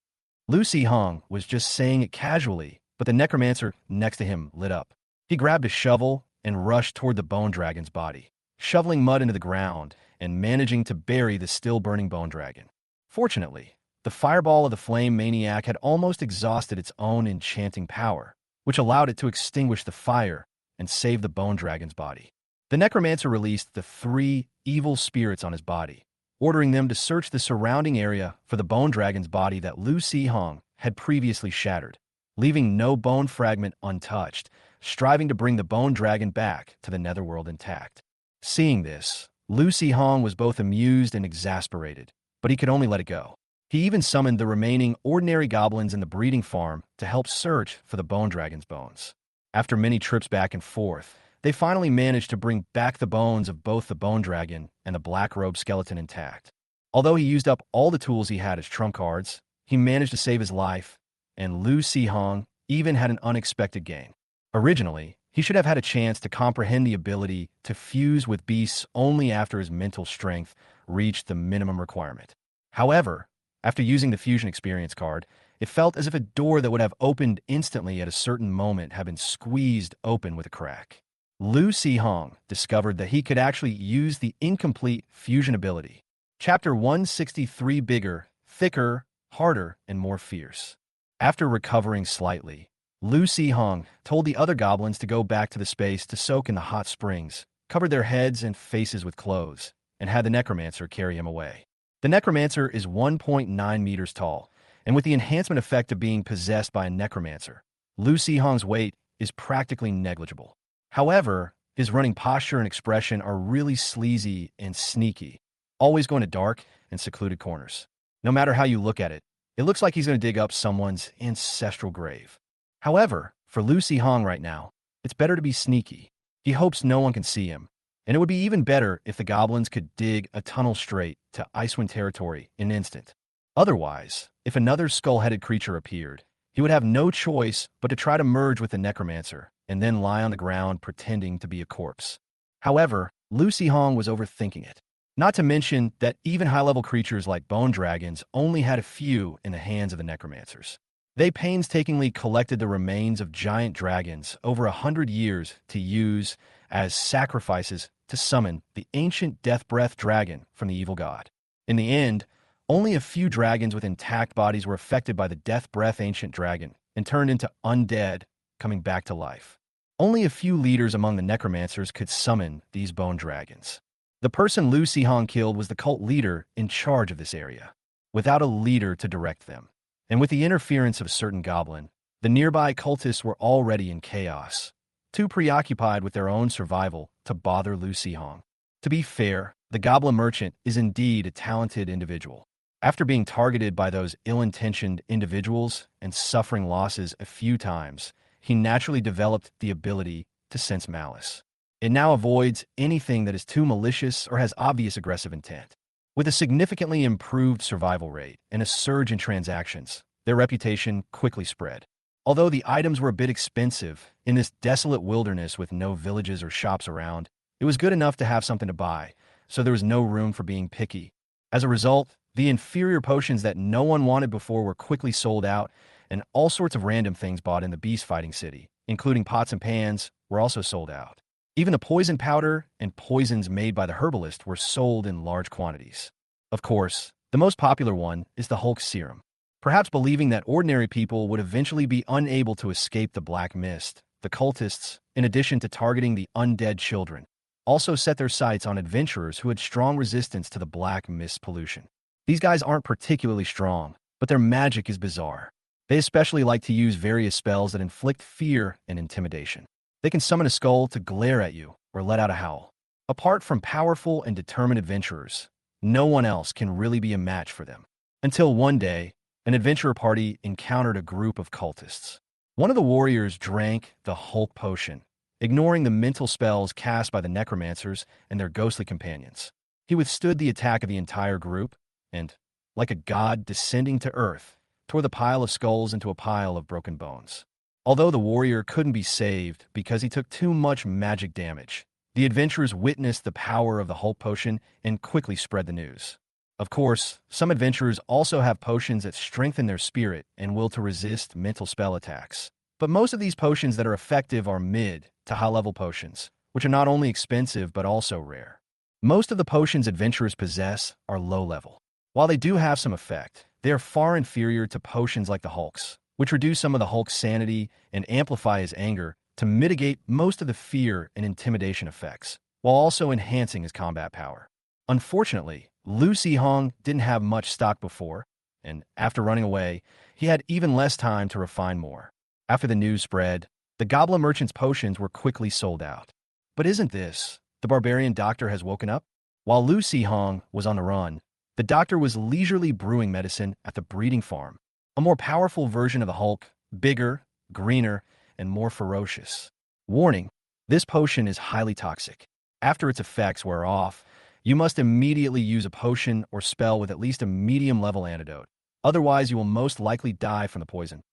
Lu Sihong was just saying it casually, but the necromancer next to him lit up. He grabbed a shovel and rushed toward the bone dragon's body, shoveling mud into the ground and managing to bury the still-burning bone dragon. Fortunately, the fireball of the flame maniac had almost exhausted its own enchanting power, which allowed it to extinguish the fire and save the bone dragon's body. The necromancer released the 3 evil spirits on his body, ordering them to search the surrounding area for the bone dragon's body that Lu Sihong had previously shattered, leaving no bone fragment untouched, striving to bring the bone dragon back to the netherworld intact. Seeing this, Lu Sihong was both amused and exasperated, but he could only let it go. He even summoned the remaining ordinary goblins in the breeding farm to help search for the bone dragon's bones. After many trips back and forth, they finally managed to bring back the bones of both the bone dragon and the black-robed skeleton intact. Although he used up all the tools he had as trump cards, he managed to save his life, and Lu Sihong even had an unexpected gain. Originally, he should have had a chance to comprehend the ability to fuse with beasts only after his mental strength reached the minimum requirement. However, after using the Fusion Experience card, it felt as if a door that would have opened instantly at a certain moment had been squeezed open with a crack. Lu Si-hong discovered that he could actually use the incomplete fusion ability. Chapter 163: Bigger, Thicker, Harder, and More Fierce. After recovering slightly, Lu Si-hong told the other goblins to go back to the space to soak in the hot springs, covered their heads and faces with clothes, and had the necromancer carry him away. The necromancer is 1.9 meters tall, and with the enhancement effect of being possessed by a necromancer, Lu Si-hong's weight is practically negligible. However, his running posture and expression are really sleazy and sneaky, always going to dark and secluded corners. No matter how you look at it, it looks like he's going to dig up someone's ancestral grave. However, for Lu Si-hong right now, it's better to be sneaky. He hopes no one can see him, and it would be even better if the goblins could dig a tunnel straight to Icewind territory in an instant. Otherwise, if another skull-headed creature appeared, he would have no choice but to try to merge with the necromancer and then lie on the ground pretending to be a corpse. However, Lu Si-hong was overthinking it. Not to mention that even high-level creatures like bone dragons only had a few in the hands of the necromancers. They painstakingly collected the remains of giant dragons over 100 years to use as sacrifices to summon the ancient Death Breath dragon from the evil god. In the end, only a few dragons with intact bodies were affected by the Death Breath ancient dragon and turned into undead, coming back to life. Only a few leaders among the necromancers could summon these bone dragons. The person Lu Si-hong killed was the cult leader in charge of this area, without a leader to direct them. And with the interference of a certain goblin, the nearby cultists were already in chaos, too preoccupied with their own survival to bother Lu Si-hong. To be fair, the goblin merchant is indeed a talented individual. After being targeted by those ill-intentioned individuals and suffering losses a few times, he naturally developed the ability to sense malice. It now avoids anything that is too malicious or has obvious aggressive intent. With a significantly improved survival rate and a surge in transactions, their reputation quickly spread. Although the items were a bit expensive, in this desolate wilderness with no villages or shops around, it was good enough to have something to buy, so there was no room for being picky. As a result, the inferior potions that no one wanted before were quickly sold out, and all sorts of random things bought in the beast fighting city, including pots and pans, were also sold out. Even the poison powder and poisons made by the herbalist were sold in large quantities. Of course, the most popular one is the Hulk serum. Perhaps believing that ordinary people would eventually be unable to escape the black mist, the cultists, in addition to targeting the undead children, also set their sights on adventurers who had strong resistance to the black mist pollution. These guys aren't particularly strong, but their magic is bizarre. They especially like to use various spells that inflict fear and intimidation. They can summon a skull to glare at you or let out a howl. Apart from powerful and determined adventurers, no one else can really be a match for them. Until one day, an adventurer party encountered a group of cultists. One of the warriors drank the Hulk potion, ignoring the mental spells cast by the necromancers and their ghostly companions. He withstood the attack of the entire group and, like a god descending to earth, tore the pile of skulls into a pile of broken bones. Although the warrior couldn't be saved because he took too much magic damage, the adventurers witnessed the power of the Hulk potion and quickly spread the news. Of course, some adventurers also have potions that strengthen their spirit and will to resist mental spell attacks. But most of these potions that are effective are mid to high-level potions, which are not only expensive but also rare. Most of the potions adventurers possess are low-level. While they do have some effect, they are far inferior to potions like the Hulk's, which reduce some of the Hulk's sanity and amplify his anger to mitigate most of the fear and intimidation effects, while also enhancing his combat power. Unfortunately, Lu Si-hong didn't have much stock before, and after running away, he had even less time to refine more. After the news spread, the Goblin merchant's potions were quickly sold out. But isn't this, the barbarian doctor has woken up? While Lu Si-hong was on the run, the doctor was leisurely brewing medicine at the breeding farm, a more powerful version of the Hulk, bigger, greener, and more ferocious. Warning, this potion is highly toxic. After its effects wear off, you must immediately use a potion or spell with at least a medium-level antidote. Otherwise, you will most likely die from the poison.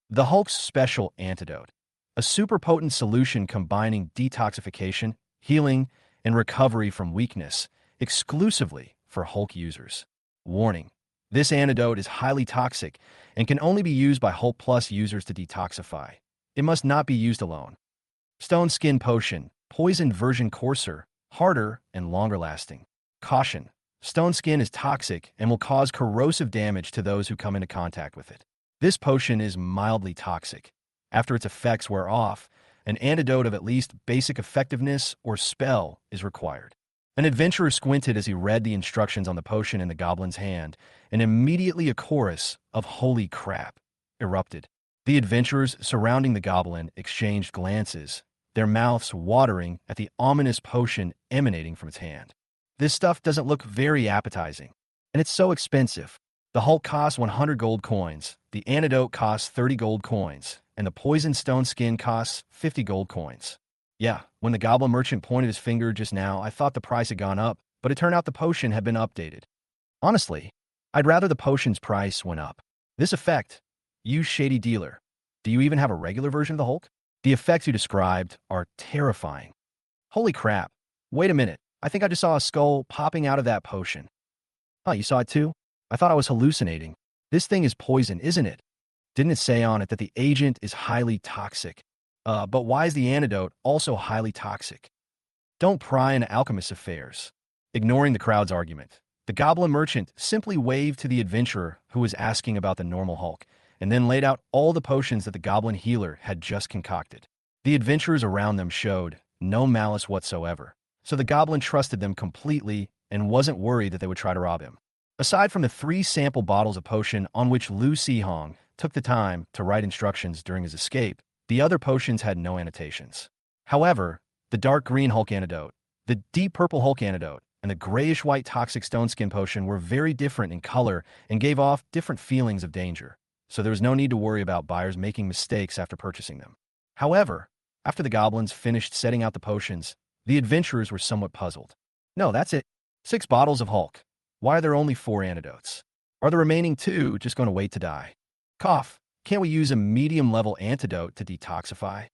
The Hulk's special antidote, a super potent solution combining detoxification, healing, and recovery from weakness, exclusively for Hulk users. Warning: this antidote is highly toxic and can only be used by Hulk Plus users to detoxify. It must not be used alone. Stone Skin Potion, poisoned version coarser, harder, and longer lasting. Caution: stone skin is toxic and will cause corrosive damage to those who come into contact with it. This potion is mildly toxic. After its effects wear off, an antidote of at least basic effectiveness or spell is required. An adventurer squinted as he read the instructions on the potion in the goblin's hand, and immediately a chorus of "holy crap" erupted. The adventurers surrounding the goblin exchanged glances, their mouths watering at the ominous potion emanating from its hand. This stuff doesn't look very appetizing, and it's so expensive. The Hulk costs 100 gold coins, the antidote costs 30 gold coins, and the poisoned stone skin costs 50 gold coins. Yeah, when the goblin merchant pointed his finger just now, I thought the price had gone up, but it turned out the potion had been updated. Honestly, I'd rather the potion's price went up. This effect: you shady dealer. Do you even have a regular version of the Hulk? The effects you described are terrifying. Holy crap. Wait a minute. I think I just saw a skull popping out of that potion. Oh, you saw it too? I thought I was hallucinating. This thing is poison, isn't it? Didn't it say on it that the agent is highly toxic? But why is the antidote also highly toxic? Don't pry into alchemist's affairs. Ignoring the crowd's argument, the goblin merchant simply waved to the adventurer who was asking about the normal Hulk, and then laid out all the potions that the goblin healer had just concocted. The adventurers around them showed no malice whatsoever, so the goblin trusted them completely and wasn't worried that they would try to rob him. Aside from the 3 sample bottles of potion on which Lu Sihong took the time to write instructions during his escape, the other potions had no annotations. However, the dark green Hulk antidote, the deep purple Hulk antidote, and the grayish-white toxic stone skin potion were very different in color and gave off different feelings of danger, so there was no need to worry about buyers making mistakes after purchasing them. However, after the goblins finished setting out the potions, the adventurers were somewhat puzzled. No, that's it. 6 bottles of Hulk. Why are there only 4 antidotes? Are the remaining 2 just going to wait to die? Cough. Can't we use a medium-level antidote to detoxify?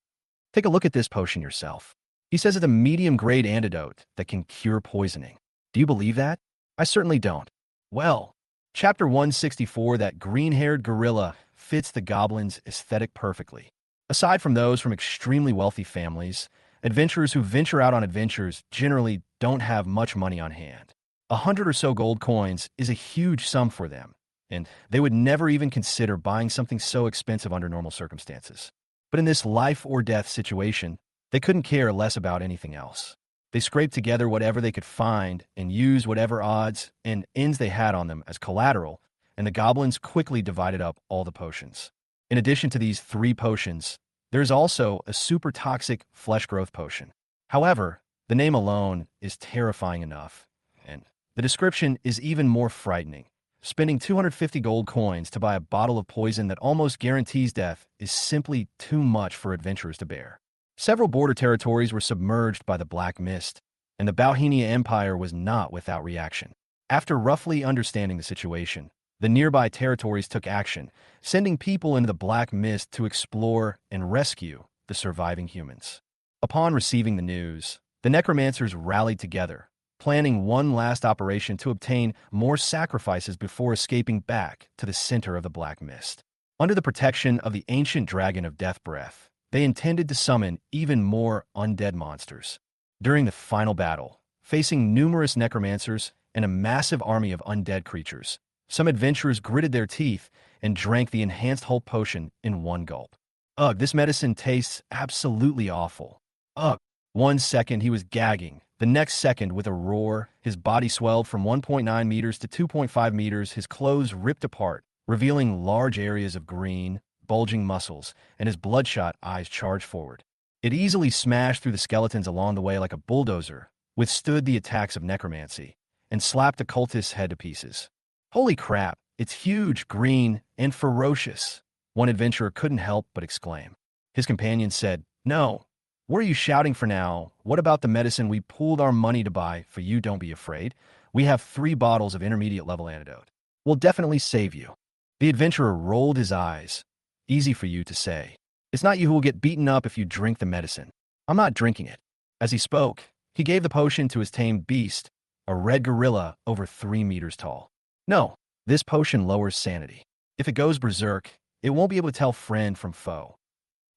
Take a look at this potion yourself. He says it's a medium-grade antidote that can cure poisoning. Do you believe that? I certainly don't. Well, Chapter 164, that green-haired gorilla fits the goblin's aesthetic perfectly. Aside from those from extremely wealthy families, adventurers who venture out on adventures generally don't have much money on hand. 100 or so gold coins is a huge sum for them, and they would never even consider buying something so expensive under normal circumstances. But in this life-or-death situation, they couldn't care less about anything else. They scraped together whatever they could find and used whatever odds and ends they had on them as collateral, and the goblins quickly divided up all the potions. In addition to these 3 potions, there's also a super toxic flesh growth potion. However, the name alone is terrifying enough, and the description is even more frightening. Spending 250 gold coins to buy a bottle of poison that almost guarantees death is simply too much for adventurers to bear. Several border territories were submerged by the black mist, and the Bauhinia Empire was not without reaction. After roughly understanding the situation, the nearby territories took action, sending people into the black mist to explore and rescue the surviving humans. Upon receiving the news, the necromancers rallied together, planning one last operation to obtain more sacrifices before escaping back to the center of the black mist. Under the protection of the ancient dragon of death breath, they intended to summon even more undead monsters. During the final battle, facing numerous necromancers and a massive army of undead creatures, some adventurers gritted their teeth and drank the enhanced Hulk potion in one gulp. Ugh, this medicine tastes absolutely awful. Ugh. 1 second he was gagging. The next second, with a roar, his body swelled from 1.9 meters to 2.5 meters, his clothes ripped apart, revealing large areas of green, bulging muscles, and his bloodshot eyes charged forward. It easily smashed through the skeletons along the way like a bulldozer, withstood the attacks of necromancy, and slapped the cultist's head to pieces. Holy crap, it's huge, green, and ferocious, one adventurer couldn't help but exclaim. His companion said, "No, what are you shouting for now? What about the medicine we pooled our money to buy for you? Don't be afraid. We have 3 bottles of intermediate level antidote. We'll definitely save you." The adventurer rolled his eyes. Easy for you to say. It's not you who will get beaten up if you drink the medicine. I'm not drinking it. As he spoke, he gave the potion to his tamed beast, a red gorilla over 3 meters tall. No, this potion lowers sanity. If it goes berserk, it won't be able to tell friend from foe.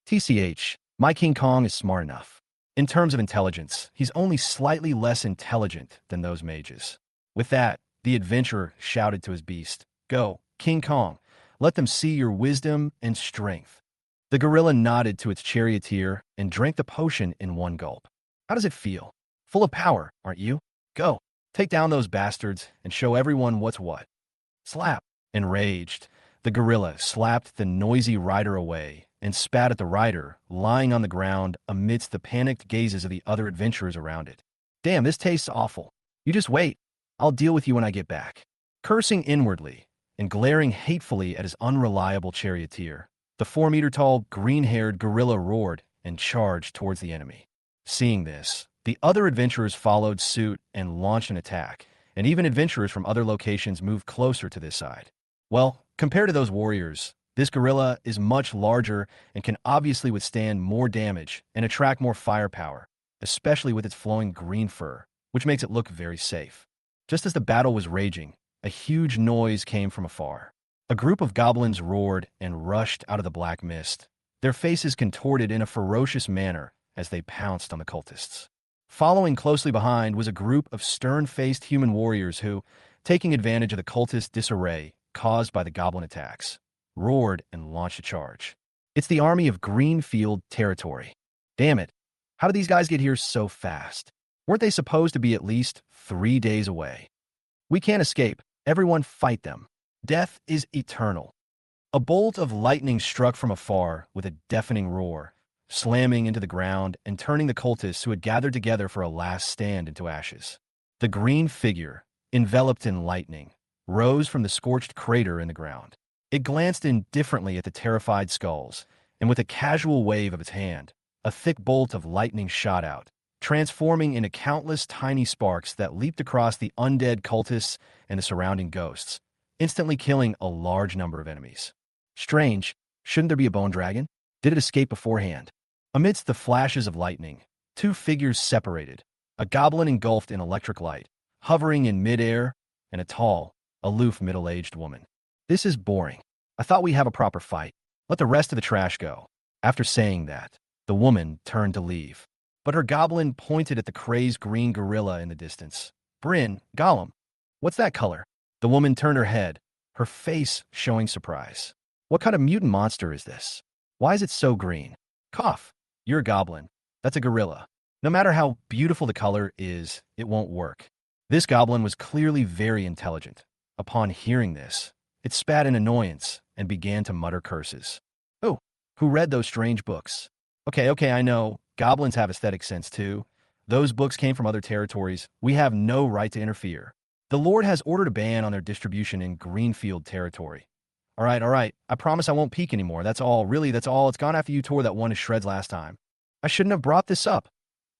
TCH, my King Kong is smart enough. In terms of intelligence, he's only slightly less intelligent than those mages. With that, the adventurer shouted to his beast, "Go, King Kong, let them see your wisdom and strength." The gorilla nodded to its charioteer and drank the potion in one gulp. How does it feel? Full of power, aren't you? Go, take down those bastards and show everyone what's what. Slap. Enraged, the gorilla slapped the noisy rider away and spat at the rider, lying on the ground amidst the panicked gazes of the other adventurers around it. Damn, this tastes awful. You just wait. I'll deal with you when I get back. Cursing inwardly and glaring hatefully at his unreliable charioteer, the 4-meter-tall, green-haired gorilla roared and charged towards the enemy. Seeing this, the other adventurers followed suit and launched an attack, and even adventurers from other locations moved closer to this side. Well, compared to those warriors, this gorilla is much larger and can obviously withstand more damage and attract more firepower, especially with its flowing green fur, which makes it look very safe. Just as the battle was raging, a huge noise came from afar. A group of goblins roared and rushed out of the black mist, their faces contorted in a ferocious manner as they pounced on the cultists. Following closely behind was a group of stern-faced human warriors who, taking advantage of the cultist disarray caused by the goblin attacks, roared and launched a charge. It's the army of Greenfield Territory. Damn it, how did these guys get here so fast? Weren't they supposed to be at least 3 days away? We can't escape. Everyone fight them. Death is eternal. A bolt of lightning struck from afar with a deafening roar, slamming into the ground and turning the cultists who had gathered together for a last stand into ashes. The green figure, enveloped in lightning, rose from the scorched crater in the ground. It glanced indifferently at the terrified skulls, and with a casual wave of its hand, a thick bolt of lightning shot out, transforming into countless tiny sparks that leaped across the undead cultists and the surrounding ghosts, instantly killing a large number of enemies. Strange, shouldn't there be a bone dragon? Did it escape beforehand? Amidst the flashes of lightning, 2 figures separated, a goblin engulfed in electric light, hovering in midair, and a tall, aloof middle-aged woman. This is boring. I thought we'd have a proper fight. Let the rest of the trash go. After saying that, the woman turned to leave. But her goblin pointed at the crazed green gorilla in the distance. Bryn, Gollum, what's that color? The woman turned her head, her face showing surprise. What kind of mutant monster is this? Why is it so green? Cough. You're a goblin. That's a gorilla. No matter how beautiful the color is, it won't work. This goblin was clearly very intelligent. Upon hearing this, it spat in annoyance and began to mutter curses. Oh, who read those strange books? Okay, I know. Goblins have aesthetic sense too. Those books came from other territories. We have no right to interfere. The Lord has ordered a ban on their distribution in Greenfield Territory. All right. I promise I won't peek anymore. That's all. Really, that's all. It's gone after you tore that one to shreds last time. I shouldn't have brought this up,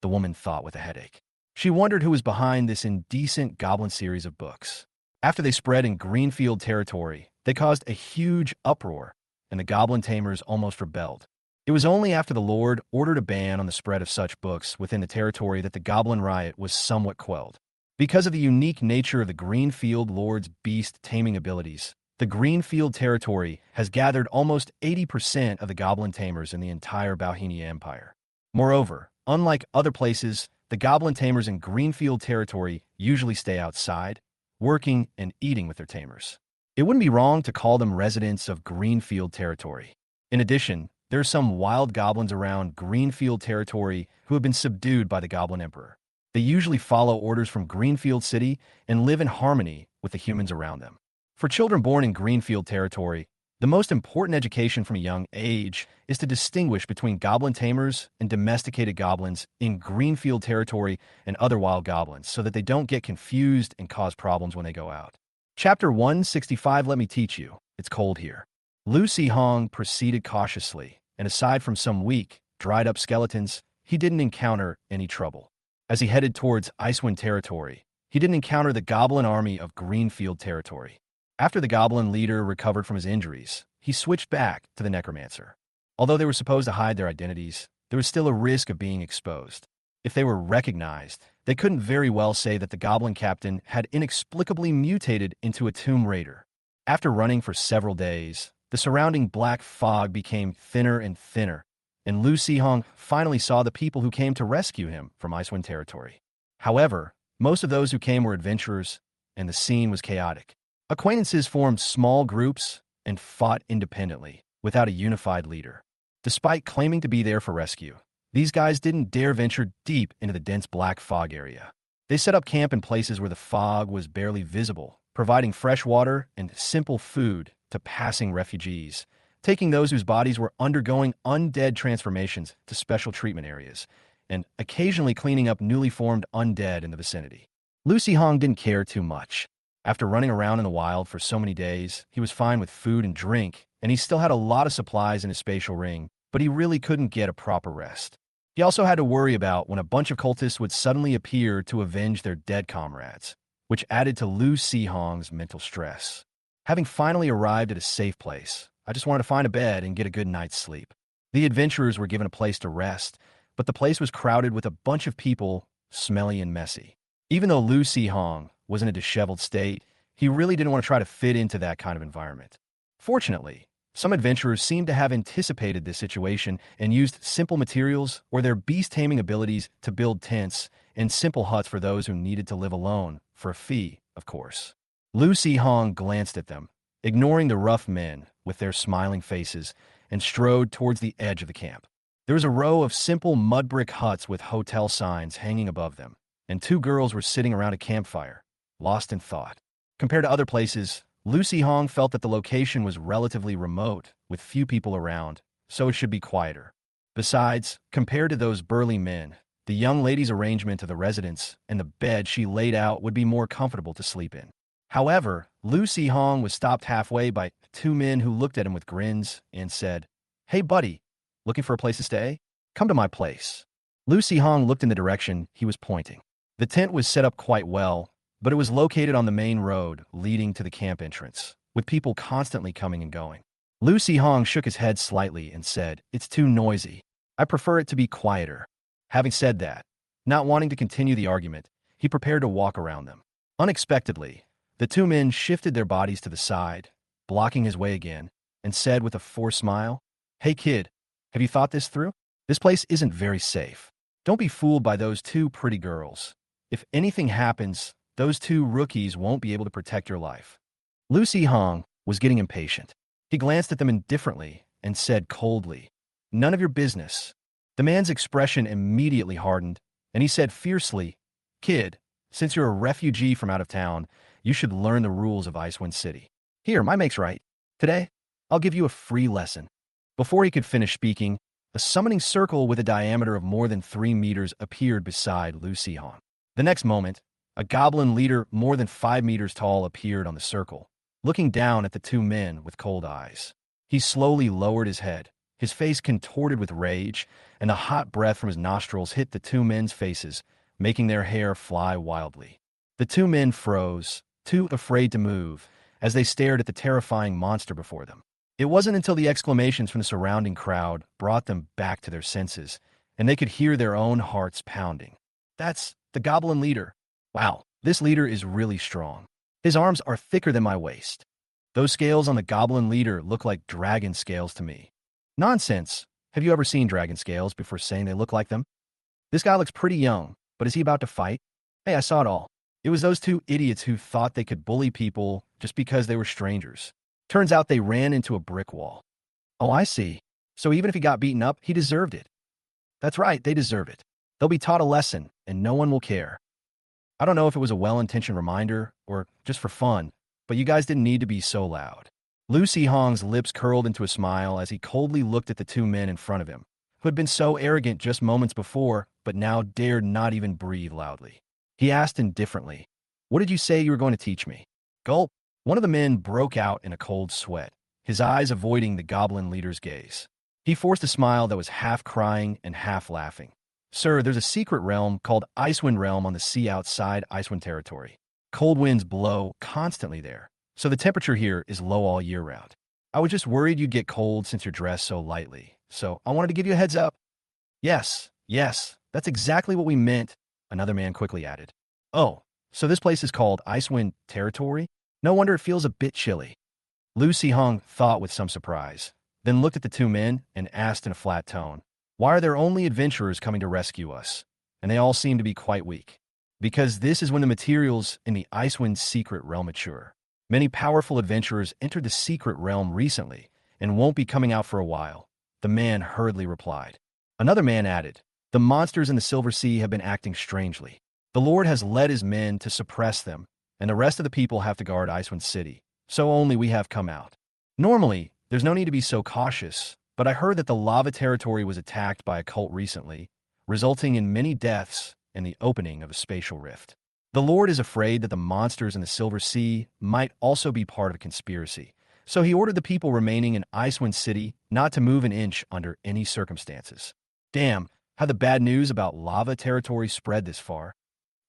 the woman thought with a headache. She wondered who was behind this indecent goblin series of books. After they spread in Greenfield Territory, they caused a huge uproar, and the goblin tamers almost rebelled. It was only after the Lord ordered a ban on the spread of such books within the territory that the goblin riot was somewhat quelled. Because of the unique nature of the Greenfield Lord's beast taming abilities, the Greenfield Territory has gathered almost 80% of the goblin tamers in the entire Bauhenia Empire. Moreover, unlike other places, the goblin tamers in Greenfield Territory usually stay outside, working and eating with their tamers. It wouldn't be wrong to call them residents of Greenfield Territory. In addition, there are some wild goblins around Greenfield Territory who have been subdued by the Goblin Emperor. They usually follow orders from Greenfield City and live in harmony with the humans around them. For children born in Greenfield Territory, the most important education from a young age is to distinguish between goblin tamers and domesticated goblins in Greenfield Territory and other wild goblins so that they don't get confused and cause problems when they go out. Chapter 165, Let me teach you. It's cold here. Lucy Hong proceeded cautiously, and aside from some weak, dried-up skeletons, he didn't encounter any trouble. As he headed towards Icewind Territory, he didn't encounter the goblin army of Greenfield Territory. After the goblin leader recovered from his injuries, he switched back to the necromancer. Although they were supposed to hide their identities, there was still a risk of being exposed. If they were recognized, They couldn't very well say that the Goblin captain had inexplicably mutated into a Tomb Raider. After running for several days, the surrounding black fog became thinner and thinner, and Lu Sihong finally saw the people who came to rescue him from Icewind territory. However, most of those who came were adventurers, and the scene was chaotic. Acquaintances formed small groups and fought independently, without a unified leader. Despite claiming to be there for rescue, these guys didn't dare venture deep into the dense black fog area. They set up camp in places where the fog was barely visible, providing fresh water and simple food to passing refugees, taking those whose bodies were undergoing undead transformations to special treatment areas, and occasionally cleaning up newly formed undead in the vicinity. Lu Sihong didn't care too much. After running around in the wild for so many days, he was fine with food and drink, and he still had a lot of supplies in his spatial ring, but he really couldn't get a proper rest. He also had to worry about when a bunch of cultists would suddenly appear to avenge their dead comrades, which added to Lu Sihong's mental stress. Having finally arrived at a safe place, I just wanted to find a bed and get a good night's sleep. The adventurers were given a place to rest, but the place was crowded with a bunch of people, smelly and messy. Even though Lu Sihong was in a disheveled state, he really didn't want to try to fit into that kind of environment. Fortunately, some adventurers seemed to have anticipated this situation and used simple materials or their beast-taming abilities to build tents and simple huts for those who needed to live alone, for a fee, of course. Lu Sihong glanced at them, ignoring the rough men with their smiling faces, and strode towards the edge of the camp. There was a row of simple mud brick huts with hotel signs hanging above them, and two girls were sitting around a campfire, lost in thought. Compared to other places, Lu Sihong felt that the location was relatively remote, with few people around, so it should be quieter. Besides, compared to those burly men, the young lady's arrangement of the residence and the bed she laid out would be more comfortable to sleep in. However, Lu Sihong was stopped halfway by two men who looked at him with grins and said, "Hey buddy, looking for a place to stay? Come to my place." Lu Sihong looked in the direction he was pointing. The tent was set up quite well, but it was located on the main road leading to the camp entrance, with people constantly coming and going. Lu Sihong shook his head slightly and said, "It's too noisy. I prefer it to be quieter." Having said that, not wanting to continue the argument, he prepared to walk around them. Unexpectedly, the two men shifted their bodies to the side, blocking his way again, and said with a forced smile, "Hey kid, have you thought this through? This place isn't very safe. Don't be fooled by those two pretty girls. If anything happens, those two rookies won't be able to protect your life." Lu Sihong was getting impatient. He glanced at them indifferently and said coldly, "None of your business." The man's expression immediately hardened, and he said fiercely, "Kid, since you're a refugee from out of town, you should learn the rules of Icewind City. Here, my make's right. Today, I'll give you a free lesson." Before he could finish speaking, a summoning circle with a diameter of more than 3 meters appeared beside Lu Sihong. The next moment, a goblin leader more than 5 meters tall appeared on the circle, looking down at the two men with cold eyes. He slowly lowered his head, his face contorted with rage, and the hot breath from his nostrils hit the two men's faces, making their hair fly wildly. The two men froze, too afraid to move, as they stared at the terrifying monster before them. It wasn't until the exclamations from the surrounding crowd brought them back to their senses, and they could hear their own hearts pounding. "That's the goblin leader. Wow, this leader is really strong. His arms are thicker than my waist. Those scales on the goblin leader look like dragon scales to me." "Nonsense. Have you ever seen dragon scales before saying they look like them? This guy looks pretty young, but is he about to fight? Hey, I saw it all. It was those two idiots who thought they could bully people just because they were strangers. Turns out they ran into a brick wall." "Oh, I see. So even if he got beaten up, he deserved it." "That's right, they deserve it. They'll be taught a lesson, and no one will care." I don't know if it was a well-intentioned reminder or just for fun, but you guys didn't need to be so loud. Lu Sihong's lips curled into a smile as he coldly looked at the two men in front of him, who had been so arrogant just moments before, but now dared not even breathe loudly. He asked indifferently, "What did you say you were going to teach me?" Gulp. One of the men broke out in a cold sweat, his eyes avoiding the goblin leader's gaze. He forced a smile that was half crying and half laughing. "Sir, there's a secret realm called Icewind Realm on the sea outside Icewind territory. Cold winds blow constantly there, so the temperature here is low all year round. I was just worried you'd get cold since you're dressed so lightly, so I wanted to give you a heads up." Yes, that's exactly what we meant. Another man quickly added. Oh, so this place is called Icewind Territory? No wonder it feels a bit chilly. Lu Sihong thought with some surprise, then looked at the two men and asked in a flat tone, why are there only adventurers coming to rescue us? And they all seem to be quite weak. Because this is when the materials in the Icewind secret realm mature. Many powerful adventurers entered the secret realm recently and won't be coming out for a while, the man hurriedly replied. Another man added, the monsters in the Silver Sea have been acting strangely. The Lord has led his men to suppress them, and the rest of the people have to guard Icewind City, so only we have come out. Normally, there's no need to be so cautious, but I heard that the lava territory was attacked by a cult recently, resulting in many deaths and the opening of a spatial rift. The Lord is afraid that the monsters in the Silver Sea might also be part of a conspiracy, so he ordered the people remaining in Icewind City not to move an inch under any circumstances. Damn, how the bad news about lava territory spread this far.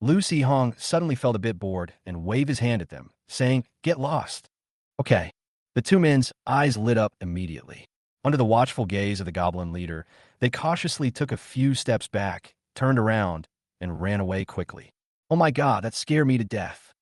Lu Sihong suddenly felt a bit bored and waved his hand at them, saying, get lost. Okay. The two men's eyes lit up immediately. Under the watchful gaze of the goblin leader, they cautiously took a few steps back, turned around, and ran away quickly. Oh my god, that scared me to death.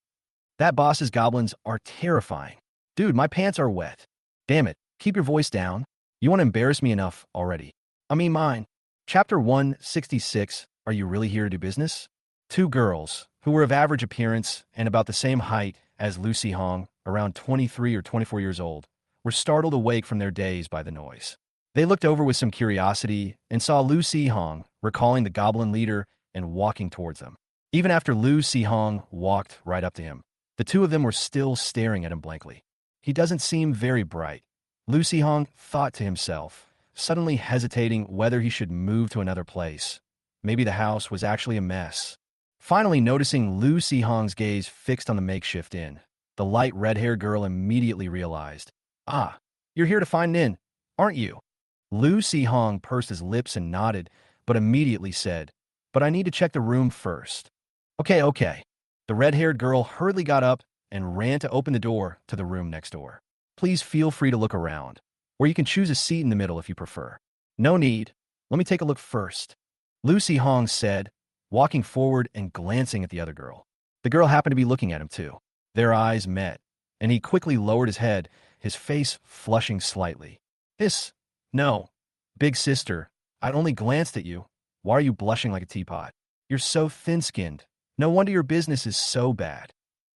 That boss's goblins are terrifying. Dude, my pants are wet. Damn it, keep your voice down. You want to embarrass me enough already. I mean mine. Chapter 166, Are You Really Here to Do Business? Two girls, who were of average appearance and about the same height as Lu Sihong, around 23 or 24 years old, were startled awake from their daze by the noise. They looked over with some curiosity and saw Lu Sihong, recalling the goblin leader, and walking towards them. Even after Lu Sihong walked right up to him, the two of them were still staring at him blankly. He doesn't seem very bright, Lu Sihong thought to himself, suddenly hesitating whether he should move to another place. Maybe the house was actually a mess. Finally noticing Lu Sihong's gaze fixed on the makeshift inn, the light red-haired girl immediately realized, ah, you're here to find an inn, aren't you? Lu Sihong pursed his lips and nodded, but immediately said, but I need to check the room first. Okay. The red-haired girl hurriedly got up and ran to open the door to the room next door. Please feel free to look around, or you can choose a seat in the middle if you prefer. No need. Let me take a look first. Lu Sihong said, walking forward and glancing at the other girl. The girl happened to be looking at him too. Their eyes met, and he quickly lowered his head, his face flushing slightly. No. Big sister, I only glanced at you. Why are you blushing like a teapot? You're so thin-skinned. No wonder your business is so bad.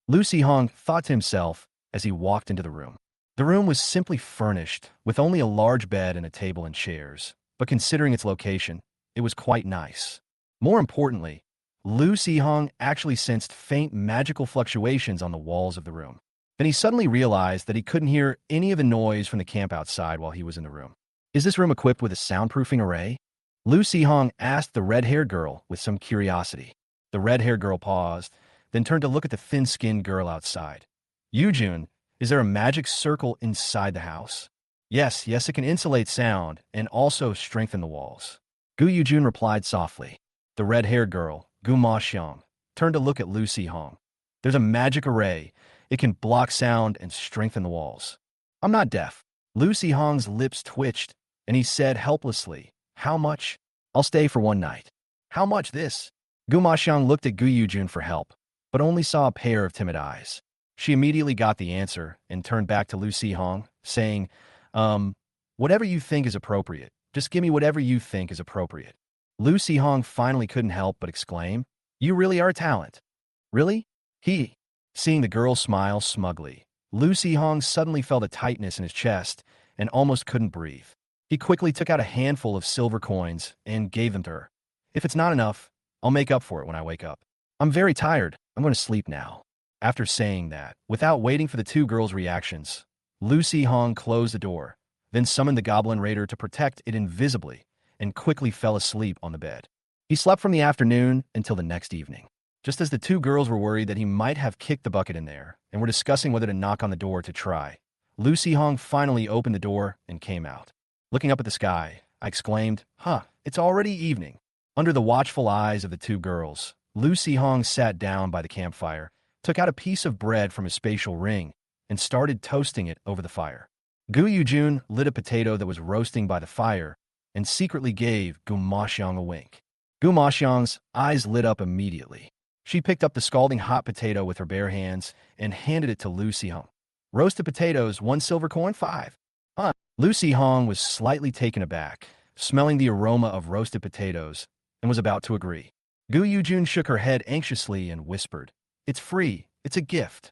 Lu Sihong thought to himself as he walked into the room. The room was simply furnished, with only a large bed and a table and chairs, but considering its location, it was quite nice. More importantly, Lu Sihong actually sensed faint magical fluctuations on the walls of the room. Then he suddenly realized that he couldn't hear any of the noise from the camp outside while he was in the room. Is this room equipped with a soundproofing array? Lu Sihong asked the red-haired girl with some curiosity. The red-haired girl paused, then turned to look at the thin-skinned girl outside. Yujun, is there a magic circle inside the house? Yes, it can insulate sound and also strengthen the walls. Gu Yujun replied softly. The red-haired girl, Gu Ma Xiang, turned to look at Lu Sihong. There's a magic array. It can block sound and strengthen the walls. I'm not deaf. Lu Sihong's lips twitched, and he said helplessly, how much? I'll stay for one night. How much this? Gu Ma Xiang looked at Gu Yujun for help, but only saw a pair of timid eyes. She immediately got the answer and turned back to Lu Sihong, saying, whatever you think is appropriate. Just give me whatever you think is appropriate. Lu Sihong finally couldn't help but exclaim, you really are a talent. Really? Seeing the girl smile smugly, Lu Sihong suddenly felt a tightness in his chest and almost couldn't breathe. He quickly took out a handful of silver coins and gave them to her. If it's not enough, I'll make up for it when I wake up. I'm very tired. I'm going to sleep now. After saying that, without waiting for the two girls' reactions, Lu Sihong closed the door, then summoned the goblin raider to protect it invisibly, and quickly fell asleep on the bed. He slept from the afternoon until the next evening. Just as the two girls were worried that he might have kicked the bucket in there and were discussing whether to knock on the door to try, Lu Sihong finally opened the door and came out. Looking up at the sky, I exclaimed, it's already evening. Under the watchful eyes of the two girls, Lu Sihong sat down by the campfire, took out a piece of bread from his spatial ring, and started toasting it over the fire. Gu Yujun lit a potato that was roasting by the fire and secretly gave Gu Ma Xiang a wink. Gu Maxiang's eyes lit up immediately. She picked up the scalding hot potato with her bare hands and handed it to Lu Sihong. Roasted potatoes, 1 silver coin, 5. Lu Sihong was slightly taken aback, smelling the aroma of roasted potatoes, and was about to agree. Gu Yujun shook her head anxiously and whispered, "It's free. It's a gift."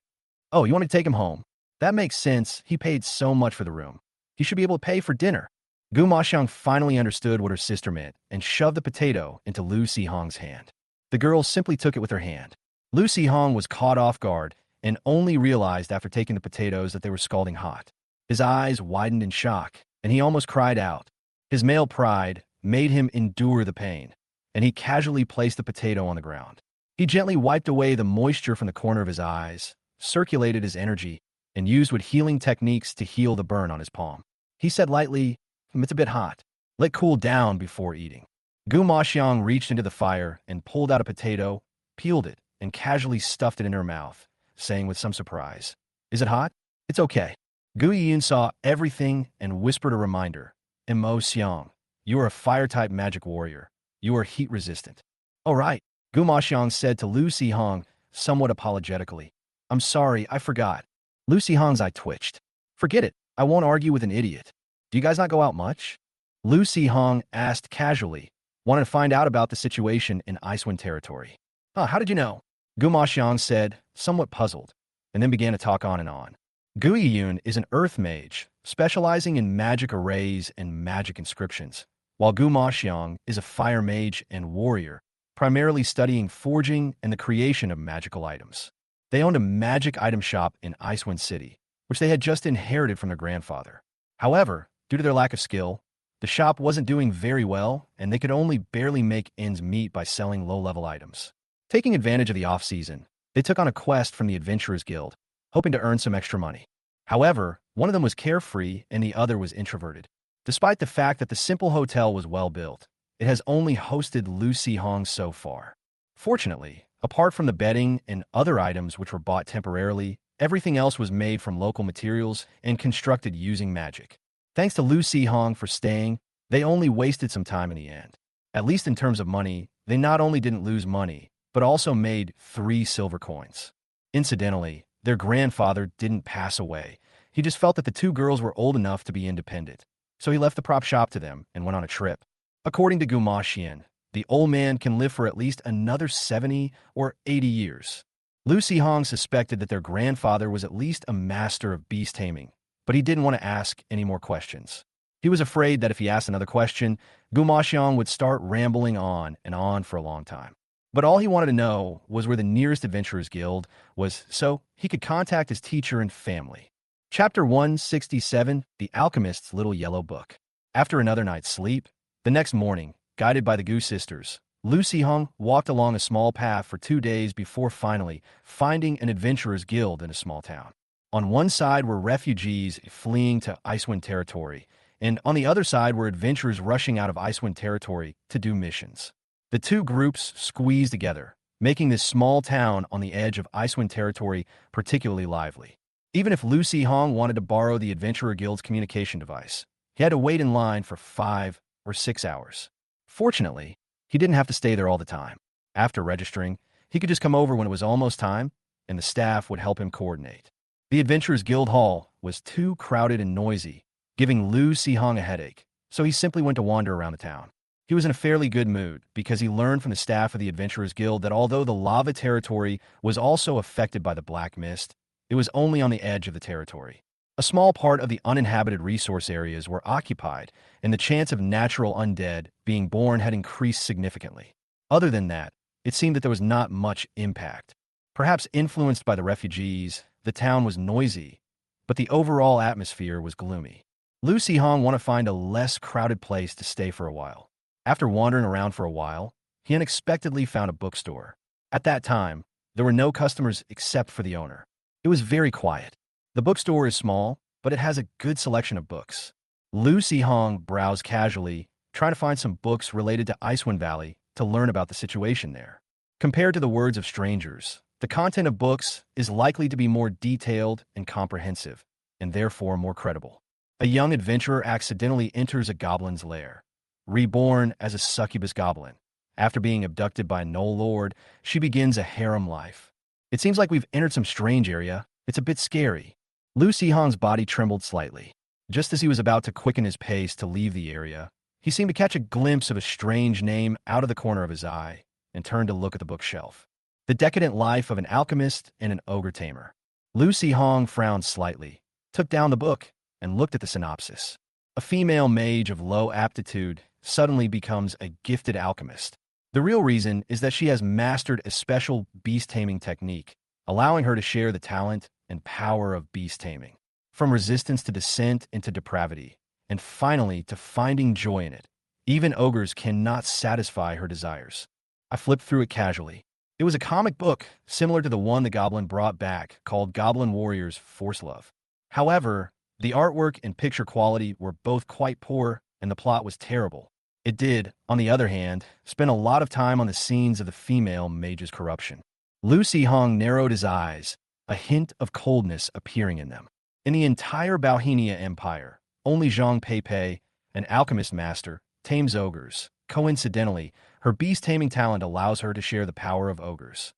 "Oh, you want to take him home? That makes sense. He paid so much for the room. He should be able to pay for dinner." Gu Maxiang finally understood what her sister meant and shoved the potato into Lu Sihong's hand. The girl simply took it with her hand. Lu Sihong was caught off guard and only realized after taking the potatoes that they were scalding hot. His eyes widened in shock, and he almost cried out. His male pride made him endure the pain, and he casually placed the potato on the ground. He gently wiped away the moisture from the corner of his eyes, circulated his energy, and used with healing techniques to heal the burn on his palm. He said lightly, "It's a bit hot. Let cool down before eating." Gu Maxiang reached into the fire and pulled out a potato, peeled it, and casually stuffed it in her mouth, saying with some surprise, "Is it hot? It's okay." Gu Yiyun saw everything and whispered a reminder, "Mo Xiang, you are a fire-type magic warrior. You are heat-resistant." "Oh, right," Gu Maxiang said to Lu Sihong, somewhat apologetically. "I'm sorry, I forgot." Lu Sihong's eye twitched. "Forget it. I won't argue with an idiot. Do you guys not go out much?" Lu Sihong asked casually, wanted to find out about the situation in Icewind territory. How did you know?" Gu Maxiang said, somewhat puzzled, and then began to talk on and on. Gu Yiyun is an earth mage, specializing in magic arrays and magic inscriptions, while Gu Maxiang is a fire mage and warrior, primarily studying forging and the creation of magical items. They owned a magic item shop in Icewind City, which they had just inherited from their grandfather. However, due to their lack of skill, the shop wasn't doing very well, and they could only barely make ends meet by selling low-level items. Taking advantage of the off-season, they took on a quest from the Adventurers Guild, hoping to earn some extra money. However, one of them was carefree and the other was introverted. Despite the fact that the simple hotel was well-built, it has only hosted Lu Sihong so far. Fortunately, apart from the bedding and other items which were bought temporarily, everything else was made from local materials and constructed using magic. Thanks to Lu Sihong for staying, they only wasted some time in the end. At least in terms of money, they not only didn't lose money, but also made 3 silver coins. Incidentally, their grandfather didn't pass away. He just felt that the two girls were old enough to be independent, so he left the prop shop to them and went on a trip. According to Gu Maxian, the old man can live for at least another 70 or 80 years. Lu Sihong suspected that their grandfather was at least a master of beast taming, but he didn't want to ask any more questions. He was afraid that if he asked another question, Gu Maxiang would start rambling on and on for a long time. But all he wanted to know was where the nearest Adventurers Guild was so he could contact his teacher and family. Chapter 167, The Alchemist's Little Yellow Book. After another night's sleep, the next morning, guided by the Gu sisters, Lu Sihong walked along a small path for 2 days before finally finding an Adventurers Guild in a small town. On one side were refugees fleeing to Icewind territory, and on the other side were adventurers rushing out of Icewind territory to do missions. The two groups squeezed together, making this small town on the edge of Icewind territory particularly lively. Even if Lu Sihong wanted to borrow the Adventurer Guild's communication device, he had to wait in line for 5 or 6 hours. Fortunately, he didn't have to stay there all the time. After registering, he could just come over when it was almost time, and the staff would help him coordinate. The Adventurers Guild Hall was too crowded and noisy, giving Lu Sihong a headache, so he simply went to wander around the town. He was in a fairly good mood because he learned from the staff of the Adventurers Guild that although the lava territory was also affected by the Black Mist, it was only on the edge of the territory. A small part of the uninhabited resource areas were occupied, and the chance of natural undead being born had increased significantly. Other than that, it seemed that there was not much impact. Perhaps influenced by the refugees, the town was noisy, but the overall atmosphere was gloomy. Lu Sihong wanted to find a less crowded place to stay for a while. After wandering around for a while, he unexpectedly found a bookstore. At that time, there were no customers except for the owner. It was very quiet. The bookstore is small, but it has a good selection of books. Lu Sihong browsed casually, trying to find some books related to Icewind Valley to learn about the situation there. Compared to the words of strangers, the content of books is likely to be more detailed and comprehensive, and therefore more credible. A young adventurer accidentally enters a goblin's lair, reborn as a succubus goblin, After being abducted by no lord, she begins a harem life. It seems like we've entered some strange area. It's a bit scary. Lu Sihong's body trembled slightly. Just as he was about to quicken his pace to leave the area, he seemed to catch a glimpse of a strange name out of the corner of his eye and turned to look at the bookshelf. The Decadent Life of an Alchemist and an Ogre Tamer. Lu Sihong frowned slightly, took down the book, and looked at the synopsis. A female mage of low aptitude suddenly becomes a gifted alchemist. The real reason is that she has mastered a special beast-taming technique, allowing her to share the talent and power of beast taming. From resistance to descent into depravity, and finally to finding joy in it. Even ogres cannot satisfy her desires. I flipped through it casually. It was a comic book, similar to the one the Goblin brought back, called Goblin Warriors Force Love. However, the artwork and picture quality were both quite poor, and the plot was terrible. It did, on the other hand, spend a lot of time on the scenes of the female mage's corruption. Lu Sihong narrowed his eyes, a hint of coldness appearing in them. In the entire Bauhinia Empire, only Zhang Peipei, an alchemist master, tames ogres. Coincidentally, her beast-taming talent allows her to share the power of ogres.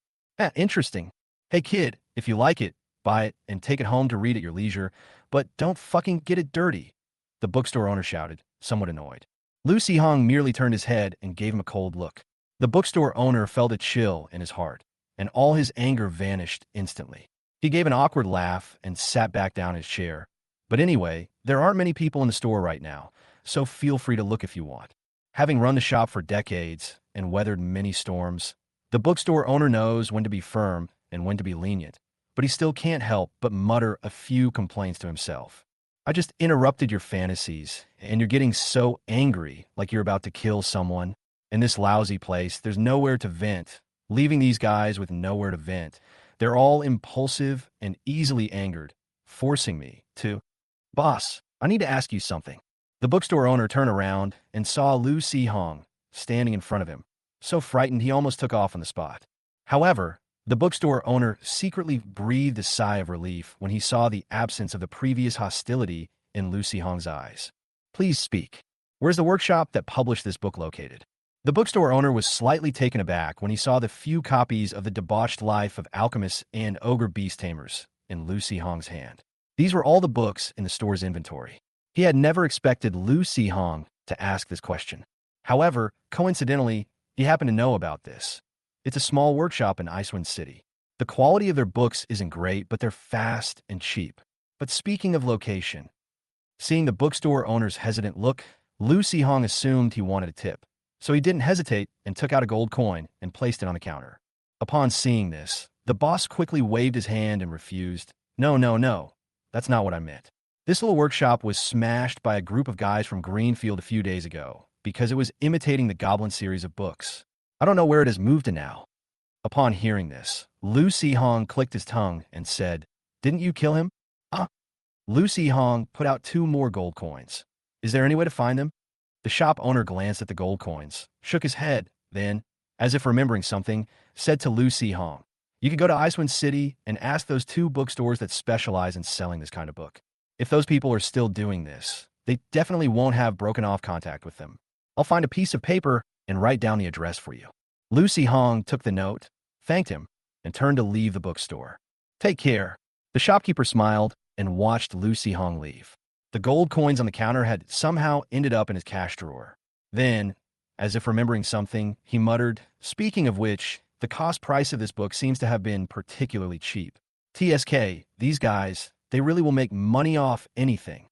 Interesting. Hey kid, if you like it, buy it and take it home to read at your leisure, but don't fucking get it dirty, the bookstore owner shouted, somewhat annoyed. Lu Sihong merely turned his head and gave him a cold look. The bookstore owner felt a chill in his heart, and all his anger vanished instantly. He gave an awkward laugh and sat back down in his chair. But anyway, there aren't many people in the store right now, so feel free to look if you want. Having run the shop for decades and weathered many storms, the bookstore owner knows when to be firm and when to be lenient, but he still can't help but mutter a few complaints to himself. I just interrupted your fantasies, and you're getting so angry like you're about to kill someone. In this lousy place, there's nowhere to vent, leaving these guys with nowhere to vent. They're all impulsive and easily angered, forcing me to... Boss, I need to ask you something. The bookstore owner turned around and saw Lu Sihong standing in front of him, so frightened he almost took off on the spot. However, the bookstore owner secretly breathed a sigh of relief when he saw the absence of the previous hostility in Lu Sihong's eyes. Please speak. Where's the workshop that published this book located? The bookstore owner was slightly taken aback when he saw the few copies of The Debauched Life of Alchemists and Ogre Beast Tamers in Lu Sihong's hand. These were all the books in the store's inventory. He had never expected Lu Sihong to ask this question. However, coincidentally, he happened to know about this. It's a small workshop in Icewind City. The quality of their books isn't great, but they're fast and cheap. But speaking of location, seeing the bookstore owner's hesitant look, Lu Sihong assumed he wanted a tip. So he didn't hesitate and took out a gold coin and placed it on the counter. Upon seeing this, the boss quickly waved his hand and refused. No, that's not what I meant. This little workshop was smashed by a group of guys from Greenfield a few days ago because it was imitating the Goblin series of books. I don't know where it has moved to now. Upon hearing this, Lu Sihong clicked his tongue and said, Didn't you kill him? Lu Sihong put out 2 more gold coins. Is there any way to find them? The shop owner glanced at the gold coins, shook his head, then, as if remembering something, said to Lu Sihong, You could go to Icewind City and ask those 2 bookstores that specialize in selling this kind of book. If those people are still doing this, they definitely won't have broken off contact with them. I'll find a piece of paper and write down the address for you. Lu Sihong took the note, thanked him, and turned to leave the bookstore. Take care. The shopkeeper smiled and watched Lu Sihong leave. The gold coins on the counter had somehow ended up in his cash drawer. Then, as if remembering something, he muttered, Speaking of which, the cost price of this book seems to have been particularly cheap. TSK, these guys, they really will make money off anything.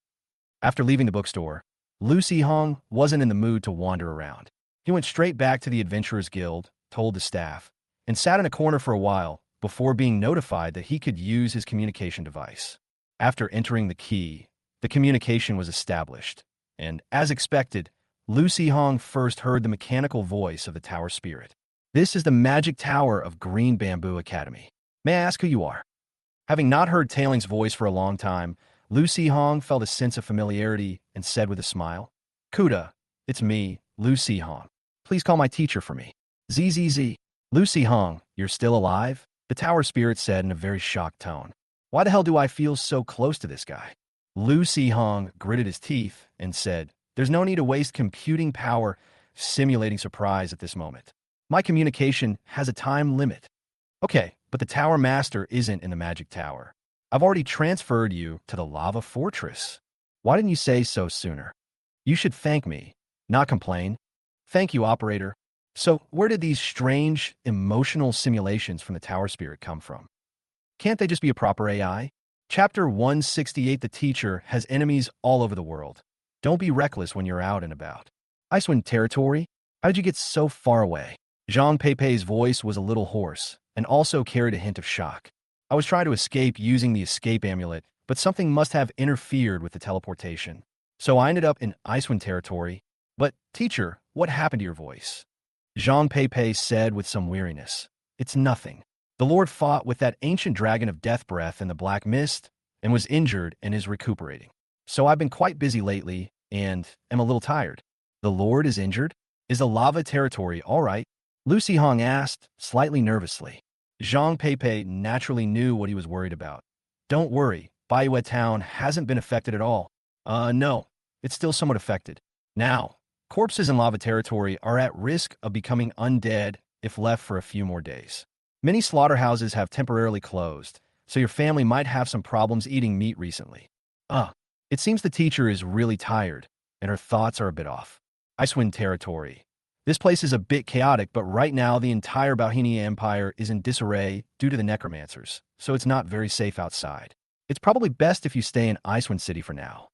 After leaving the bookstore, Lu Sihong wasn't in the mood to wander around. He went straight back to the Adventurers Guild, told the staff, and sat in a corner for a while before being notified that he could use his communication device. After entering the key, the communication was established, and, as expected, Lu Sihong first heard the mechanical voice of the tower spirit. This is the magic tower of Green Bamboo Academy. May I ask who you are? Having not heard Tailing's voice for a long time, Lu Sihong felt a sense of familiarity and said with a smile, Kuda, it's me, Lu Sihong. Please call my teacher for me. ZZZ. Lu Sihong, you're still alive? The tower spirit said in a very shocked tone. Why the hell do I feel so close to this guy? Lu Sihong gritted his teeth and said, There's no need to waste computing power simulating surprise at this moment. My communication has a time limit. Okay, but the Tower Master isn't in the Magic Tower. I've already transferred you to the Lava Fortress. Why didn't you say so sooner? You should thank me, not complain. Thank you, operator. So, where did these strange, emotional simulations from the Tower Spirit come from? Can't they just be a proper AI? Chapter 168. The teacher has enemies all over the world. Don't be reckless when you're out and about. Icewind territory? How did you get so far away? Jean Pepei's voice was a little hoarse, and also carried a hint of shock. I was trying to escape using the escape amulet, but something must have interfered with the teleportation. So I ended up in Icewind territory. But, teacher, what happened to your voice? Jean Pepei said with some weariness. It's nothing. The Lord fought with that ancient dragon of death breath in the black mist and was injured and is recuperating. So I've been quite busy lately and am a little tired. The Lord is injured? Is the lava territory all right? Lucy Hong asked, slightly nervously. Jean Pepei naturally knew what he was worried about. Don't worry, Baiwei town hasn't been affected at all. No, it's still somewhat affected. Now, corpses in lava territory are at risk of becoming undead if left for a few more days. Many slaughterhouses have temporarily closed, so your family might have some problems eating meat recently. It seems the teacher is really tired, and her thoughts are a bit off. Icewind territory. This place is a bit chaotic, but right now the entire Bohemia Empire is in disarray due to the necromancers, so it's not very safe outside. It's probably best if you stay in Icewind City for now.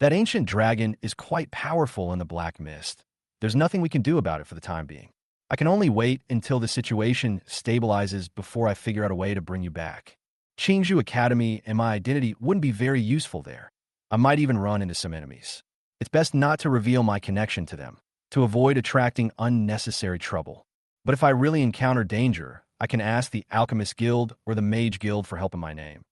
That ancient dragon is quite powerful in the black mist. There's nothing we can do about it for the time being. I can only wait until the situation stabilizes before I figure out a way to bring you back. Qingzhou Academy and my identity wouldn't be very useful there. I might even run into some enemies. It's best not to reveal my connection to them, to avoid attracting unnecessary trouble. But if I really encounter danger, I can ask the Alchemist Guild or the Mage Guild for help in my name.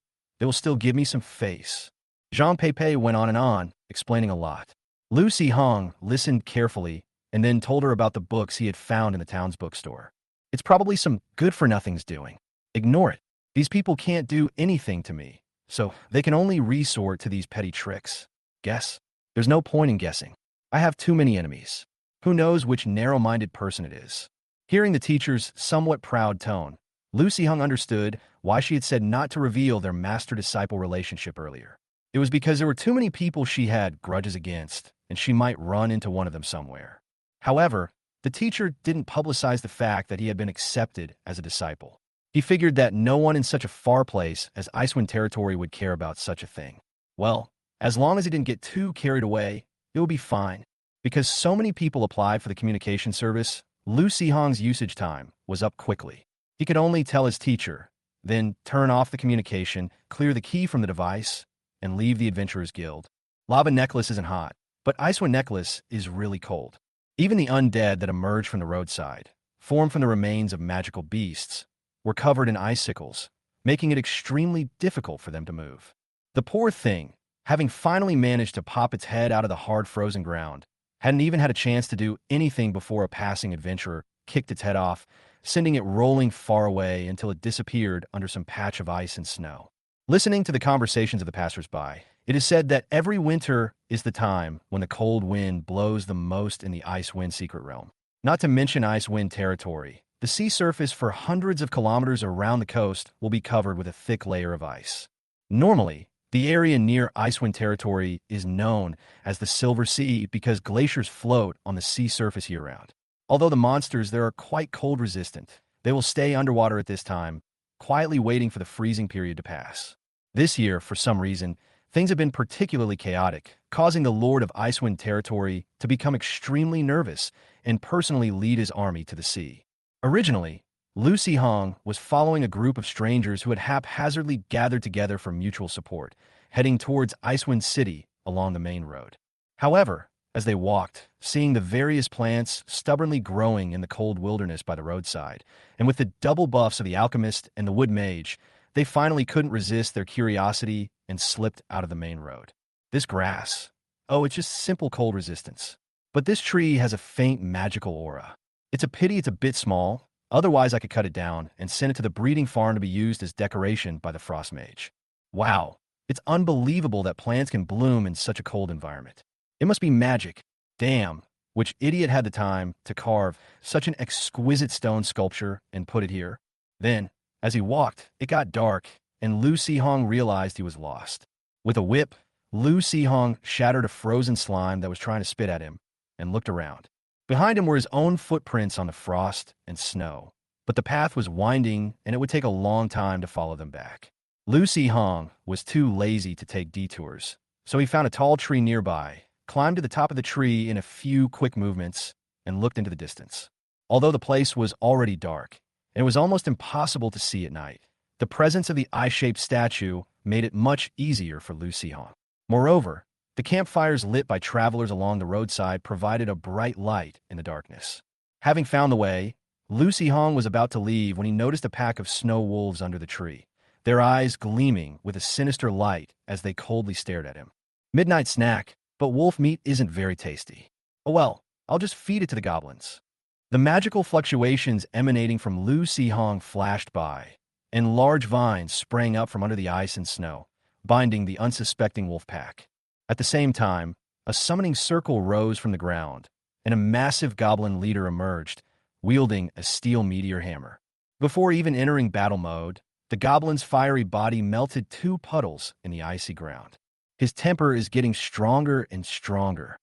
They will still give me some face. Jean Pepei went on, explaining a lot. Lucy Hong listened carefully and then told her about the books he had found in the town's bookstore. It's probably some good-for-nothing's doing. Ignore it. These people can't do anything to me, so they can only resort to these petty tricks. Guess? There's no point in guessing. I have too many enemies. Who knows which narrow-minded person it is? Hearing the teacher's somewhat proud tone, Lucy Hung understood why she had said not to reveal their master-disciple relationship earlier. It was because there were too many people she had grudges against, and she might run into one of them somewhere. However, the teacher didn't publicize the fact that he had been accepted as a disciple. He figured that no one in such a far place as Icewind territory would care about such a thing. Well, as long as he didn't get too carried away, it would be fine. Because so many people applied for the communication service, Lu Sihong's usage time was up quickly. He could only tell his teacher, then turn off the communication, clear the key from the device, and leave the Adventurers Guild. Lava Necklace isn't hot, but Icewind Necklace is really cold. Even the undead that emerged from the roadside, formed from the remains of magical beasts, were covered in icicles, making it extremely difficult for them to move. The poor thing, having finally managed to pop its head out of the hard frozen ground, hadn't even had a chance to do anything before a passing adventurer kicked its head off, sending it rolling far away until it disappeared under some patch of ice and snow. Listening to the conversations of the passers-by, it is said that every winter is the time when the cold wind blows the most in the Icewind secret realm. Not to mention Icewind territory, the sea surface for hundreds of kilometers around the coast will be covered with a thick layer of ice. Normally, the area near Icewind territory is known as the Silver Sea because glaciers float on the sea surface year-round. Although the monsters there are quite cold-resistant, they will stay underwater at this time, quietly waiting for the freezing period to pass. This year, for some reason, things have been particularly chaotic, causing the Lord of Icewind territory to become extremely nervous and personally lead his army to the sea. Originally, Lu Sihong was following a group of strangers who had haphazardly gathered together for mutual support, heading towards Icewind City along the main road. However, as they walked, seeing the various plants stubbornly growing in the cold wilderness by the roadside, and with the double buffs of the alchemist and the wood mage, they finally couldn't resist their curiosity and slipped out of the main road. This grass, it's just simple cold resistance. But this tree has a faint magical aura. It's a pity it's a bit small, otherwise I could cut it down and send it to the breeding farm to be used as decoration by the frost mage. Wow, it's unbelievable that plants can bloom in such a cold environment. It must be magic. Damn, Which idiot had the time to carve such an exquisite stone sculpture and put it here? Then, as he walked, it got dark, and Lu Sihong realized he was lost. With a whip, Lu Sihong shattered a frozen slime that was trying to spit at him and looked around. Behind him were his own footprints on the frost and snow, but the path was winding and it would take a long time to follow them back. Lu Sihong was too lazy to take detours, so he found a tall tree nearby, climbed to the top of the tree in a few quick movements, and looked into the distance. Although the place was already dark, and it was almost impossible to see at night, the presence of the eye-shaped statue made it much easier for Lu Sihong. Moreover, the campfires lit by travelers along the roadside provided a bright light in the darkness. Having found the way, Lu Sihong was about to leave when he noticed a pack of snow wolves under the tree, their eyes gleaming with a sinister light as they coldly stared at him. Midnight snack, but wolf meat isn't very tasty. Oh well, I'll just feed it to the goblins. The magical fluctuations emanating from Lu Sihong flashed by, and large vines sprang up from under the ice and snow, binding the unsuspecting wolf pack. At the same time, a summoning circle rose from the ground, and a massive goblin leader emerged, wielding a steel meteor hammer. Before even entering battle mode, the goblin's fiery body melted 2 puddles in the icy ground. His temper is getting stronger and stronger.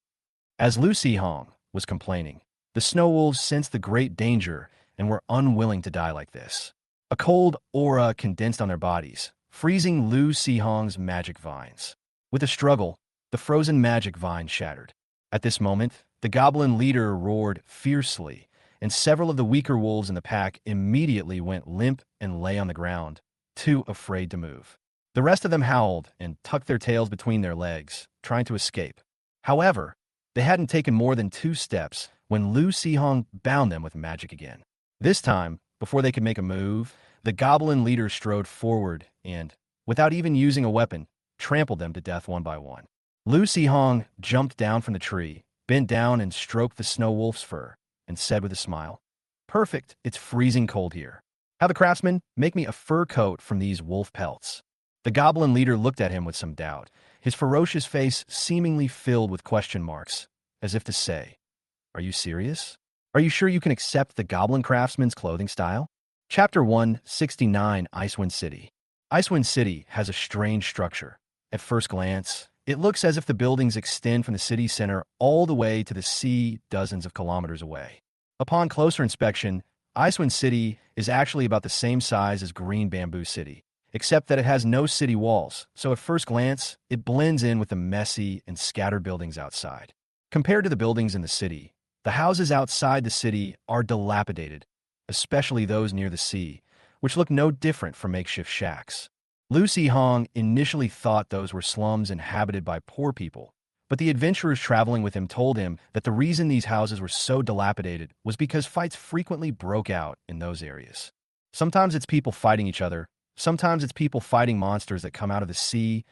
As Lu Sihong was complaining, the snow wolves sensed the great danger and were unwilling to die like this. A cold aura condensed on their bodies, freezing Lu Sihong's magic vines. With a struggle, the frozen magic vine shattered. At this moment, the goblin leader roared fiercely, and several of the weaker wolves in the pack immediately went limp and lay on the ground, too afraid to move. The rest of them howled and tucked their tails between their legs, trying to escape. However, they hadn't taken more than 2 steps when Lu Sihong bound them with magic again. This time, before they could make a move, the goblin leader strode forward and, without even using a weapon, trampled them to death one by one. Lu Sihong jumped down from the tree, bent down and stroked the snow wolf's fur, and said with a smile, "Perfect, it's freezing cold here. Have the craftsman make me a fur coat from these wolf pelts." The goblin leader looked at him with some doubt, his ferocious face seemingly filled with question marks, as if to say, "Are you serious? Are you sure you can accept the goblin craftsman's clothing style?" Chapter 169, Icewind City. Icewind City has a strange structure. At first glance, it looks as if the buildings extend from the city center all the way to the sea dozens of kilometers away. Upon closer inspection, Icewind City is actually about the same size as Green Bamboo City, except that it has no city walls, so at first glance, it blends in with the messy and scattered buildings outside. Compared to the buildings in the city, the houses outside the city are dilapidated, especially those near the sea, which look no different from makeshift shacks. Lu Sihong initially thought those were slums inhabited by poor people, but the adventurers traveling with him told him that the reason these houses were so dilapidated was because fights frequently broke out in those areas. Sometimes it's people fighting each other, sometimes it's people fighting monsters that come out of the sea,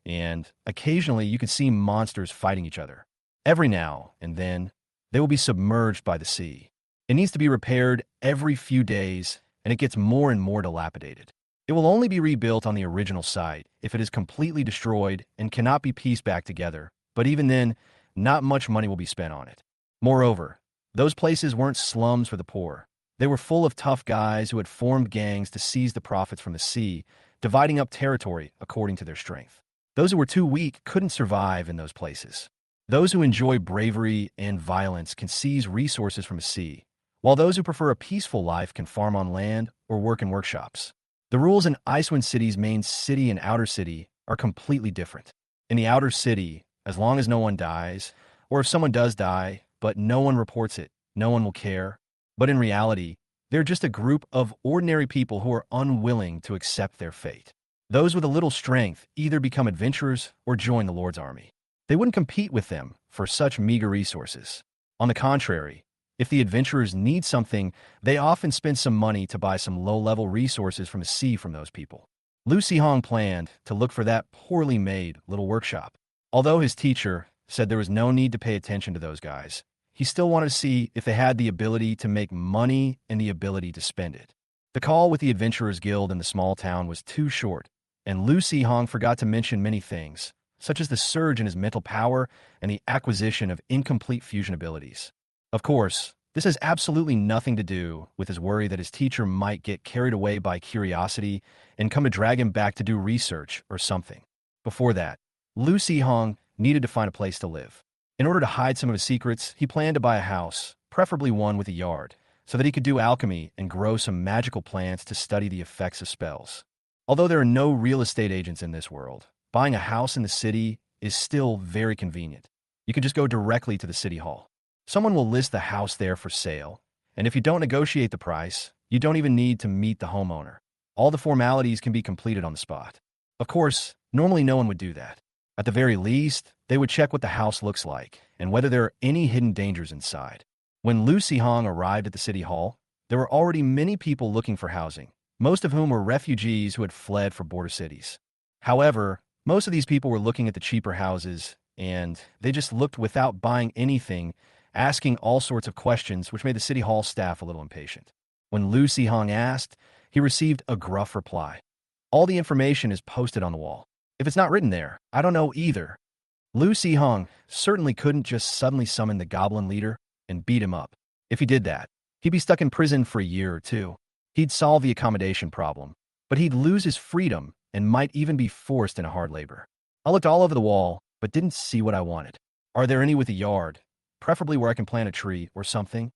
and occasionally you can see monsters fighting each other. Every now and then, they will be submerged by the sea. It needs to be repaired every few days, and it gets more and more dilapidated. It will only be rebuilt on the original site if it is completely destroyed and cannot be pieced back together, but even then, not much money will be spent on it. Moreover, those places weren't slums for the poor. They were full of tough guys who had formed gangs to seize the profits from the sea, dividing up territory according to their strength. Those who were too weak couldn't survive in those places. Those who enjoy bravery and violence can seize resources from the sea, while those who prefer a peaceful life can farm on land or work in workshops. The rules in Icewind City's main city and outer city are completely different. In the outer city, as long as no one dies, or if someone does die, but no one reports it, no one will care. But in reality, they're just a group of ordinary people who are unwilling to accept their fate. Those with a little strength either become adventurers or join the Lord's army. They wouldn't compete with them for such meager resources. On the contrary, if the adventurers need something, they often spend some money to buy some low-level resources from the sea from those people. Lu Sihong planned to look for that poorly made little workshop. Although his teacher said there was no need to pay attention to those guys, he still wanted to see if they had the ability to make money and the ability to spend it. The call with the Adventurers Guild in the small town was too short, and Lu Sihong forgot to mention many things, such as the surge in his mental power and the acquisition of incomplete fusion abilities. Of course, this has absolutely nothing to do with his worry that his teacher might get carried away by curiosity and come to drag him back to do research or something. Before that, Lu Sihong needed to find a place to live. In order to hide some of his secrets, he planned to buy a house, preferably one with a yard, so that he could do alchemy and grow some magical plants to study the effects of spells. Although there are no real estate agents in this world, buying a house in the city is still very convenient. You can just go directly to the city hall. Someone will list the house there for sale, and if you don't negotiate the price, you don't even need to meet the homeowner. All the formalities can be completed on the spot. Of course, normally no one would do that. At the very least, they would check what the house looks like and whether there are any hidden dangers inside. When Lu Sihong arrived at the city hall, there were already many people looking for housing, most of whom were refugees who had fled for border cities. However, most of these people were looking at the cheaper houses, and they just looked without buying anything, asking all sorts of questions, which made the city hall staff a little impatient. When Lu Sihong asked, he received a gruff reply. All the information is posted on the wall. If it's not written there, I don't know either. Lu Sihong certainly couldn't just suddenly summon the Goblin leader and beat him up. If he did that, he'd be stuck in prison for a year or two. He'd solve the accommodation problem, but he'd lose his freedom and might even be forced into hard labor. I looked all over the wall, but didn't see what I wanted. Are there any with a yard, preferably where I can plant a tree or something?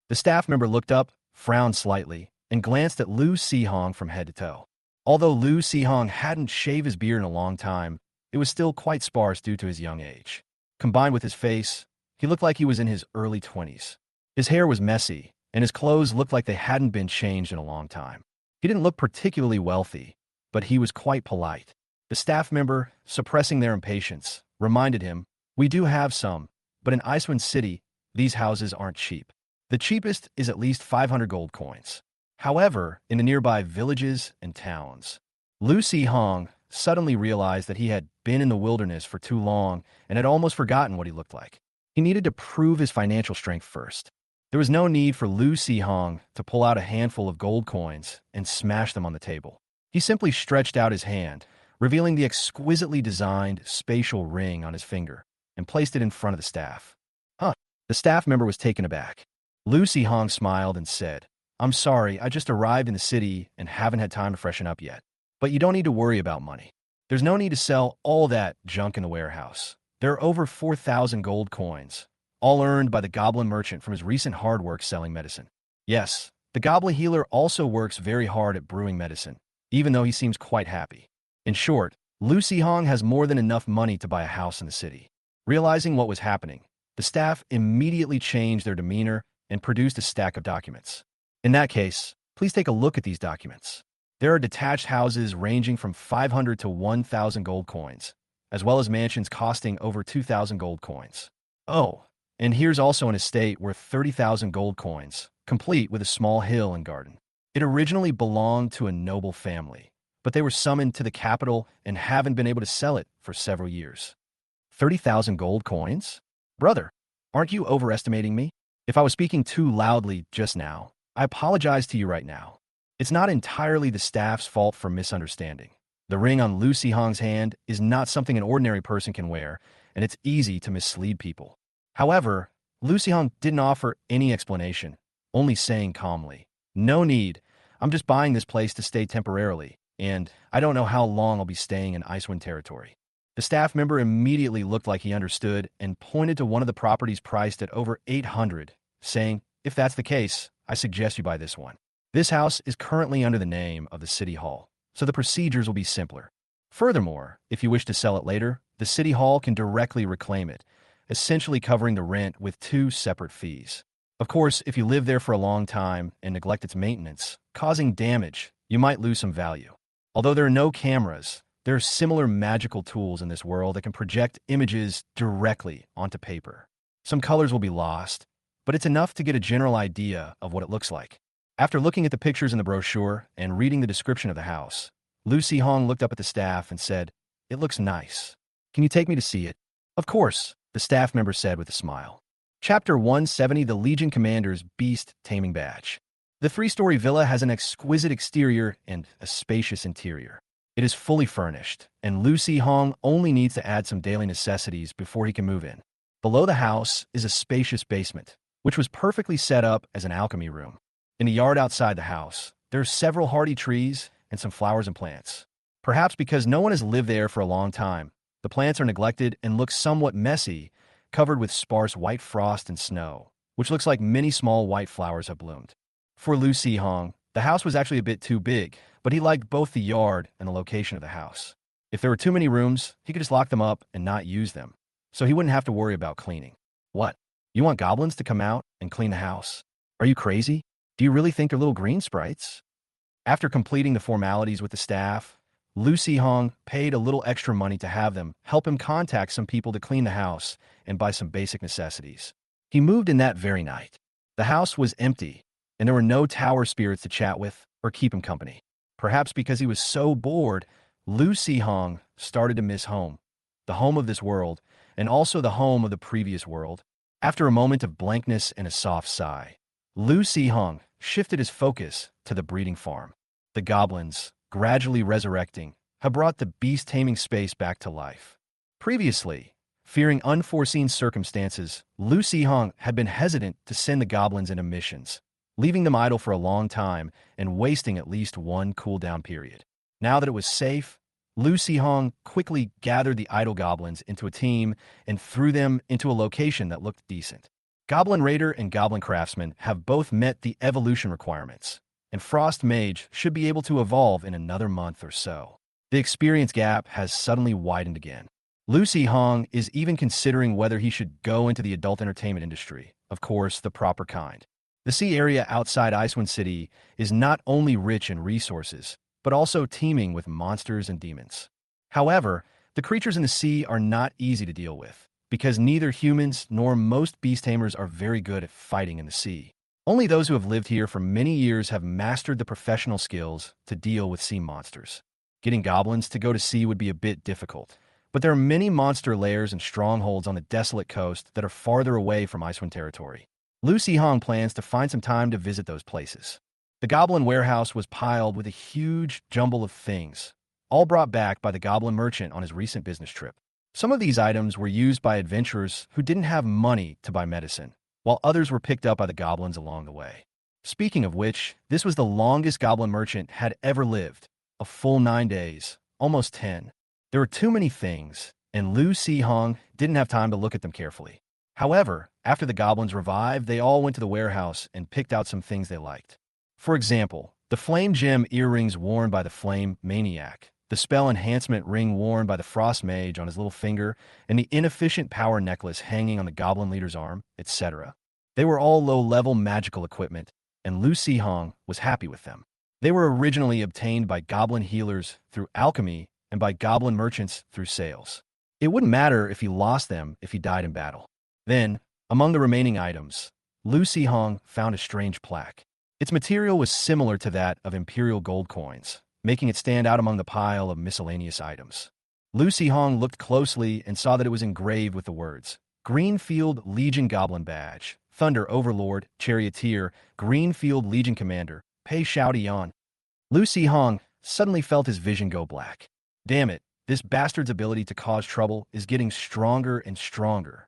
The staff member looked up, frowned slightly, and glanced at Lu Sihong from head to toe. Although Lu Sihong hadn't shaved his beard in a long time, it was still quite sparse due to his young age. Combined with his face, he looked like he was in his early 20s. His hair was messy, and his clothes looked like they hadn't been changed in a long time. He didn't look particularly wealthy, but he was quite polite. The staff member, suppressing their impatience, reminded him, "We do have some, but in Icewind City, these houses aren't cheap. The cheapest is at least 500 gold coins. However, in the nearby villages and towns." Lu Sihong suddenly realized that he had been in the wilderness for too long and had almost forgotten what he looked like. He needed to prove his financial strength first. There was no need for Lu Sihong to pull out a handful of gold coins and smash them on the table. He simply stretched out his hand, revealing the exquisitely designed spatial ring on his finger, and placed it in front of the staff. Huh. The staff member was taken aback. Lu Sihong smiled and said, "I'm sorry, I just arrived in the city and haven't had time to freshen up yet. But you don't need to worry about money. There's no need to sell all that junk in the warehouse. There are over 4,000 gold coins, all earned by the Goblin merchant from his recent hard work selling medicine. Yes, the Goblin healer also works very hard at brewing medicine, even though he seems quite happy." In short, Lu Sihong has more than enough money to buy a house in the city. Realizing what was happening, the staff immediately changed their demeanor and produced a stack of documents. In that case, please take a look at these documents. There are detached houses ranging from 500 to 1,000 gold coins, as well as mansions costing over 2,000 gold coins. Oh, and here's also an estate worth 30,000 gold coins, complete with a small hill and garden. It originally belonged to a noble family, but they were summoned to the capital and haven't been able to sell it for several years. 30,000 gold coins? Brother, aren't you overestimating me? If I was speaking too loudly just now, I apologize to you right now. It's not entirely the staff's fault for misunderstanding. The ring on Lu Sihong's hand is not something an ordinary person can wear, and it's easy to mislead people. However, Lu Sihong didn't offer any explanation, only saying calmly, "No need. I'm just buying this place to stay temporarily, and I don't know how long I'll be staying in Icewind territory." The staff member immediately looked like he understood and pointed to one of the properties priced at over 800, saying, "If that's the case, I suggest you buy this one. This house is currently under the name of the City Hall, so the procedures will be simpler. Furthermore, if you wish to sell it later, the City Hall can directly reclaim it, essentially covering the rent with 2 separate fees. Of course, if you live there for a long time and neglect its maintenance, causing damage, you might lose some value. Although there are no cameras, there are similar magical tools in this world that can project images directly onto paper. Some colors will be lost, but it's enough to get a general idea of what it looks like." After looking at the pictures in the brochure and reading the description of the house, Lu Sihong looked up at the staff and said, "It looks nice. Can you take me to see it?" "Of course," the staff member said with a smile. Chapter 170, The Legion Commander's Beast Taming Badge. The 3-story villa has an exquisite exterior and a spacious interior. It is fully furnished, and Lucy Hong only needs to add some daily necessities before he can move in. Below the house is a spacious basement, which was perfectly set up as an alchemy room. In the yard outside the house, there are several hardy trees and some flowers and plants. Perhaps because no one has lived there for a long time, the plants are neglected and look somewhat messy, covered with sparse white frost and snow, which looks like many small white flowers have bloomed. For Lu Hong, the house was actually a bit too big, but he liked both the yard and the location of the house. If there were too many rooms, he could just lock them up and not use them, so he wouldn't have to worry about cleaning. What? You want goblins to come out and clean the house? Are you crazy? Do you really think they're little green sprites? After completing the formalities with the staff, Lu Hong paid a little extra money to have them help him contact some people to clean the house and buy some basic necessities. He moved in that very night. The house was empty, and there were no tower spirits to chat with or keep him company. Perhaps because he was so bored, Lu Hong started to miss home, the home of this world, and also the home of the previous world. After a moment of blankness and a soft sigh, Lu Hong shifted his focus to the breeding farm. The goblins, gradually resurrecting, have brought the beast-taming space back to life. Previously, fearing unforeseen circumstances, Lu Hong had been hesitant to send the goblins into missions, leaving them idle for a long time and wasting at least one cooldown period. Now that it was safe, Lu Hong quickly gathered the idle goblins into a team and threw them into a location that looked decent. Goblin Raider and Goblin Craftsman have both met the evolution requirements, and Frost Mage should be able to evolve in another month or so. The experience gap has suddenly widened again. Lu Hong is even considering whether he should go into the adult entertainment industry, of course, the proper kind. The sea area outside Icewind City is not only rich in resources, but also teeming with monsters and demons. However, the creatures in the sea are not easy to deal with, because neither humans nor most beast tamers are very good at fighting in the sea. Only those who have lived here for many years have mastered the professional skills to deal with sea monsters. Getting goblins to go to sea would be a bit difficult, but there are many monster lairs and strongholds on the desolate coast that are farther away from Icewind territory. Lu Hong plans to find some time to visit those places. The goblin warehouse was piled with a huge jumble of things, all brought back by the goblin merchant on his recent business trip. Some of these items were used by adventurers who didn't have money to buy medicine, while others were picked up by the goblins along the way. Speaking of which, this was the longest goblin merchant had ever lived, a full 9 days, almost 10. There were too many things, and Lu Hong didn't have time to look at them carefully. However, after the goblins revived, they all went to the warehouse and picked out some things they liked. For example, the flame gem earrings worn by the flame maniac, the spell enhancement ring worn by the frost mage on his little finger, and the inefficient power necklace hanging on the goblin leader's arm, etc. They were all low-level magical equipment, and Lu Hong was happy with them. They were originally obtained by goblin healers through alchemy and by goblin merchants through sales. It wouldn't matter if he lost them if he died in battle. Then, among the remaining items, Lu Hong found a strange plaque. Its material was similar to that of imperial gold coins, making it stand out among the pile of miscellaneous items. Lu Hong looked closely and saw that it was engraved with the words, Greenfield Legion Goblin Badge, Thunder Overlord, Charioteer, Greenfield Legion Commander, Pei Shouty Yan. Lu Hong suddenly felt his vision go black. Damn it, this bastard's ability to cause trouble is getting stronger and stronger.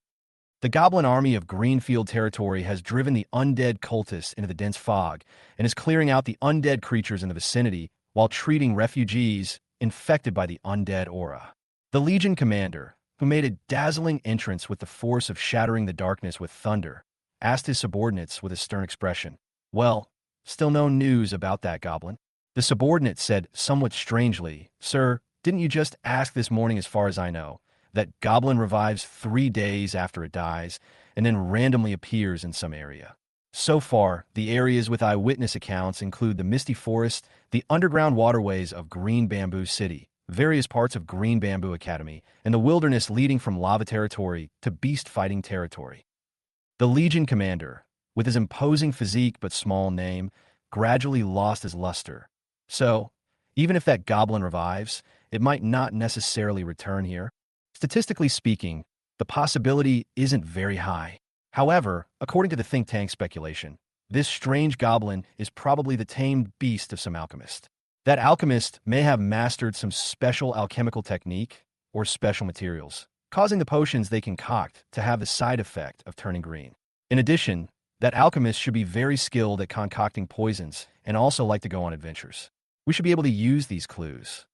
The goblin army of Greenfield territory has driven the undead cultists into the dense fog and is clearing out the undead creatures in the vicinity while treating refugees infected by the undead aura. The Legion commander, who made a dazzling entrance with the force of shattering the darkness with thunder, asked his subordinates with a stern expression, "Well, still no news about that goblin?" The subordinate said somewhat strangely, "Sir, didn't you just ask this morning, as far as I know, that goblin revives 3 days after it dies and then randomly appears in some area?" So far, the areas with eyewitness accounts include the Misty Forest, the underground waterways of Green Bamboo City, various parts of Green Bamboo Academy, and the wilderness leading from lava territory to beast fighting territory. The Legion commander, with his imposing physique but small name, gradually lost his luster. So, even if that goblin revives, it might not necessarily return here. Statistically speaking, the possibility isn't very high. However, according to the think tank speculation, this strange goblin is probably the tamed beast of some alchemist. That alchemist may have mastered some special alchemical technique or special materials, causing the potions they concoct to have the side effect of turning green. In addition, that alchemist should be very skilled at concocting poisons and also like to go on adventures. We should be able to use these clues.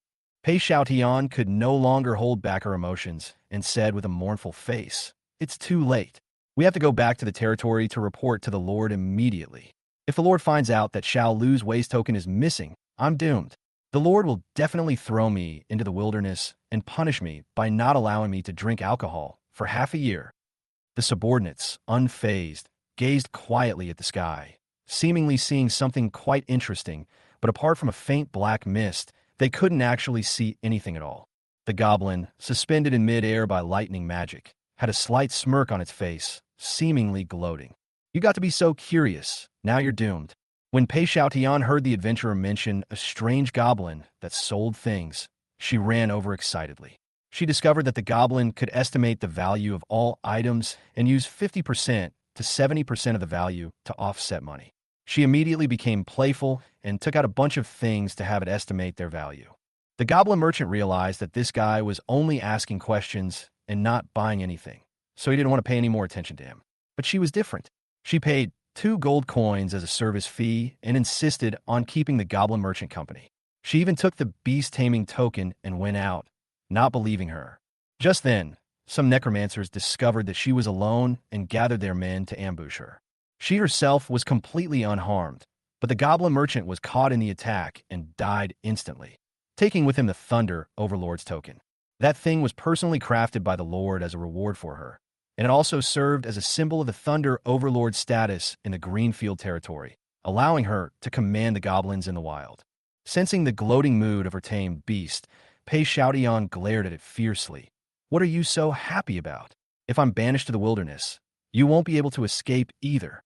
Pei Xiaotian could no longer hold back her emotions and said with a mournful face, "It's too late. We have to go back to the territory to report to the Lord immediately. If the Lord finds out that Xiao Lu's ways token is missing, I'm doomed. The Lord will definitely throw me into the wilderness and punish me by not allowing me to drink alcohol for half a year." The subordinates, unfazed, gazed quietly at the sky, seemingly seeing something quite interesting, but apart from a faint black mist, they couldn't actually see anything at all. The goblin, suspended in mid-air by lightning magic, had a slight smirk on its face, seemingly gloating. "You got to be so curious. Now you're doomed." When Pei Xiaotian heard the adventurer mention a strange goblin that sold things, she ran over excitedly. She discovered that the goblin could estimate the value of all items and use 50% to 70% of the value to offset money. She immediately became playful and took out a bunch of things to have it estimate their value. The goblin merchant realized that this guy was only asking questions and not buying anything, so he didn't want to pay any more attention to him. But she was different. She paid 2 gold coins as a service fee and insisted on keeping the goblin merchant company. She even took the beast-taming token and went out, not believing her. Just then, some necromancers discovered that she was alone and gathered their men to ambush her. She herself was completely unharmed, but the goblin merchant was caught in the attack and died instantly, taking with him the Thunder Overlord's token. That thing was personally crafted by the Lord as a reward for her, and it also served as a symbol of the Thunder Overlord's status in the Greenfield territory, allowing her to command the goblins in the wild. Sensing the gloating mood of her tamed beast, Pei Xiaotian glared at it fiercely. "What are you so happy about? If I'm banished to the wilderness, you won't be able to escape either."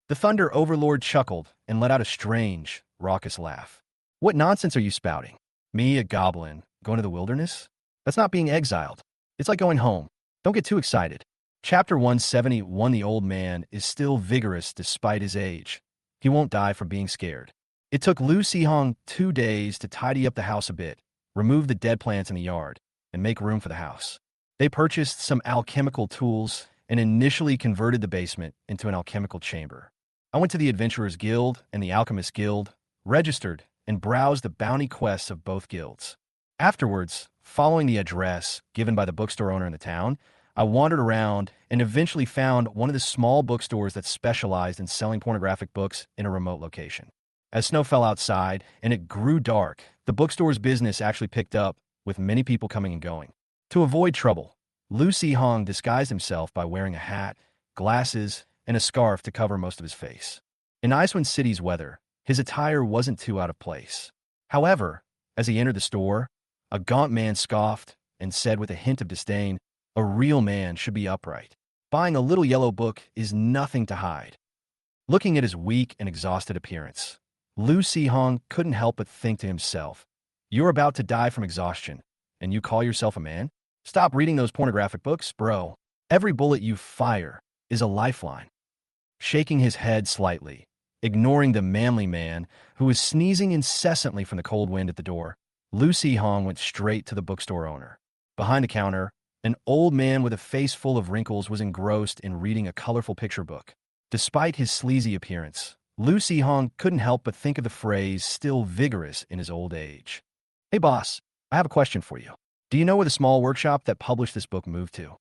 The Thunder Overlord chuckled and let out a strange, raucous laugh. "What nonsense are you spouting? Me, a goblin, going to the wilderness? That's not being exiled. It's like going home. Don't get too excited." Chapter 171. The old man is still vigorous despite his age. He won't die from being scared. It took Lu Sihong 2 days to tidy up the house a bit, remove the dead plants in the yard, and make room for the house. They purchased some alchemical tools and initially converted the basement into an alchemical chamber. I went to the Adventurers Guild and the Alchemist Guild, registered, and browsed the bounty quests of both guilds. Afterwards, following the address given by the bookstore owner in the town, I wandered around and eventually found one of the small bookstores that specialized in selling pornographic books in a remote location. As snow fell outside and it grew dark, the bookstore's business actually picked up, with many people coming and going. To avoid trouble, Lu Sihong disguised himself by wearing a hat, glasses, and a scarf to cover most of his face. In Icewind City's weather, his attire wasn't too out of place. However, as he entered the store, a gaunt man scoffed and said with a hint of disdain, "A real man should be upright. Buying a little yellow book is nothing to hide." Looking at his weak and exhausted appearance, Lu Sihong couldn't help but think to himself, "You're about to die from exhaustion, and you call yourself a man? Stop reading those pornographic books, bro. Every bullet you fire is a lifeline." Shaking his head slightly, ignoring the manly man who was sneezing incessantly from the cold wind at the door, Lu Sihong went straight to the bookstore owner. Behind the counter, an old man with a face full of wrinkles was engrossed in reading a colorful picture book. Despite his sleazy appearance, Lu Sihong couldn't help but think of the phrase "still vigorous in his old age." "Hey boss, I have a question for you. Do you know where the small workshop that published this book moved to?"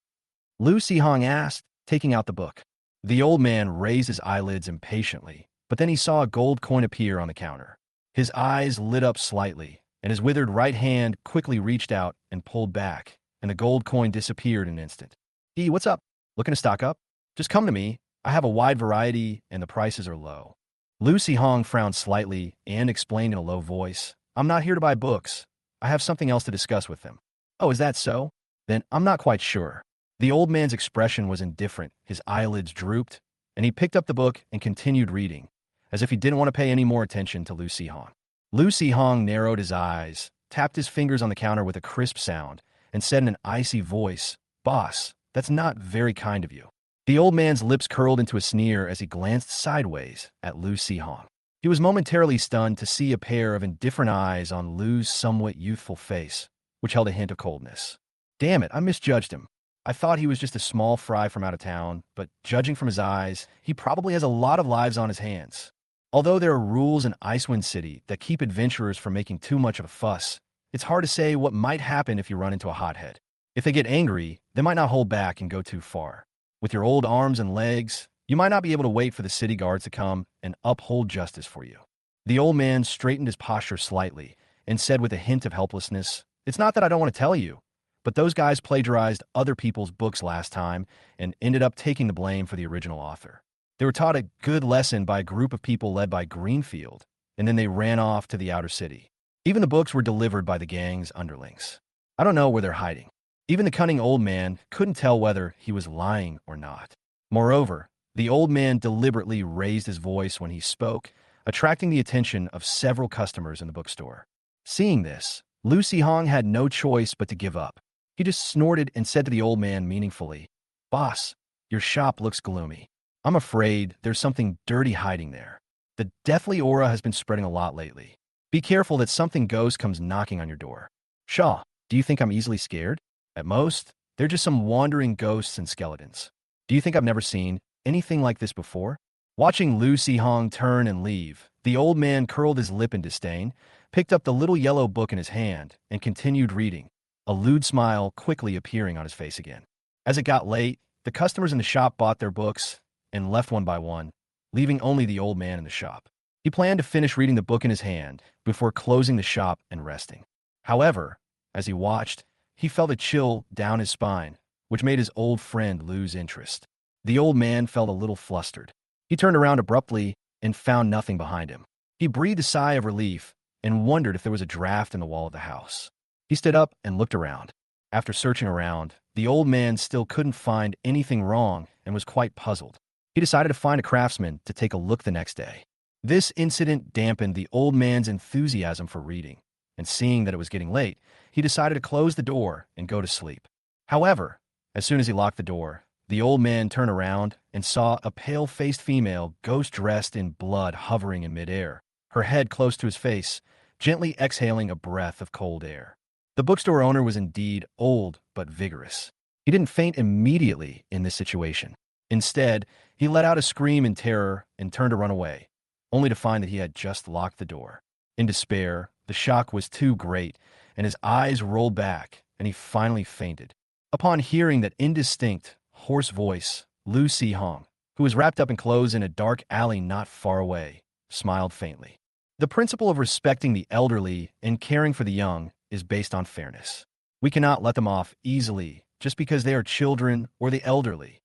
Lu Sihong asked, taking out the book. The old man raised his eyelids impatiently, but then he saw a gold coin appear on the counter. His eyes lit up slightly, and his withered right hand quickly reached out and pulled back, and the gold coin disappeared in an instant. What's up? Looking to stock up? Just come to me. I have a wide variety, and the prices are low." Lu Sihong frowned slightly and explained in a low voice, "I'm not here to buy books. I have something else to discuss with them." "Oh, is that so? Then I'm not quite sure." The old man's expression was indifferent, his eyelids drooped, and he picked up the book and continued reading, as if he didn't want to pay any more attention to Lu Sihong. Lu Sihong narrowed his eyes, tapped his fingers on the counter with a crisp sound, and said in an icy voice, "Boss, that's not very kind of you." The old man's lips curled into a sneer as he glanced sideways at Lu Sihong. He was momentarily stunned to see a pair of indifferent eyes on Lu's somewhat youthful face, which held a hint of coldness. Damn it, I misjudged him. I thought he was just a small fry from out of town, but judging from his eyes, he probably has a lot of lives on his hands. Although there are rules in Icewind City that keep adventurers from making too much of a fuss, it's hard to say what might happen if you run into a hothead. If they get angry, they might not hold back and go too far. With your old arms and legs, you might not be able to wait for the city guards to come and uphold justice for you. The old man straightened his posture slightly and said with a hint of helplessness, "It's not that I don't want to tell you, but those guys plagiarized other people's books last time and ended up taking the blame for the original author. They were taught a good lesson by a group of people led by Greenfield, and then they ran off to the outer city. Even the books were delivered by the gang's underlings. I don't know where they're hiding." Even the cunning old man couldn't tell whether he was lying or not. Moreover, the old man deliberately raised his voice when he spoke, attracting the attention of several customers in the bookstore. Seeing this, Lucy Hong had no choice but to give up. He just snorted and said to the old man meaningfully, "Boss, your shop looks gloomy. I'm afraid there's something dirty hiding there. The deathly aura has been spreading a lot lately. Be careful that something ghost comes knocking on your door." "Shaw, do you think I'm easily scared? At most, they're just some wandering ghosts and skeletons. Do you think I've never seen anything like this before?" Watching Lucy Hong turn and leave, the old man curled his lip in disdain, picked up the little yellow book in his hand, and continued reading, a lewd smile quickly appearing on his face again. As it got late, the customers in the shop bought their books and left one by one, leaving only the old man in the shop. He planned to finish reading the book in his hand before closing the shop and resting. However, as he watched, he felt a chill down his spine, which made his old friend lose interest. The old man felt a little flustered. He turned around abruptly and found nothing behind him. He breathed a sigh of relief and wondered if there was a draft in the wall of the house. He stood up and looked around. After searching around, the old man still couldn't find anything wrong and was quite puzzled. He decided to find a craftsman to take a look the next day. This incident dampened the old man's enthusiasm for reading, and seeing that it was getting late, he decided to close the door and go to sleep. However, as soon as he locked the door, the old man turned around and saw a pale-faced female, ghost-dressed in blood, hovering in midair, her head close to his face, gently exhaling a breath of cold air. The bookstore owner was indeed old but vigorous. He didn't faint immediately in this situation. Instead, he let out a scream in terror and turned to run away, only to find that he had just locked the door. In despair, the shock was too great, and his eyes rolled back, and he finally fainted. Upon hearing that indistinct, hoarse voice, Lucy Hong, who was wrapped up in clothes in a dark alley not far away, smiled faintly. The principle of respecting the elderly and caring for the young is based on fairness. We cannot let them off easily just because they are children or the elderly.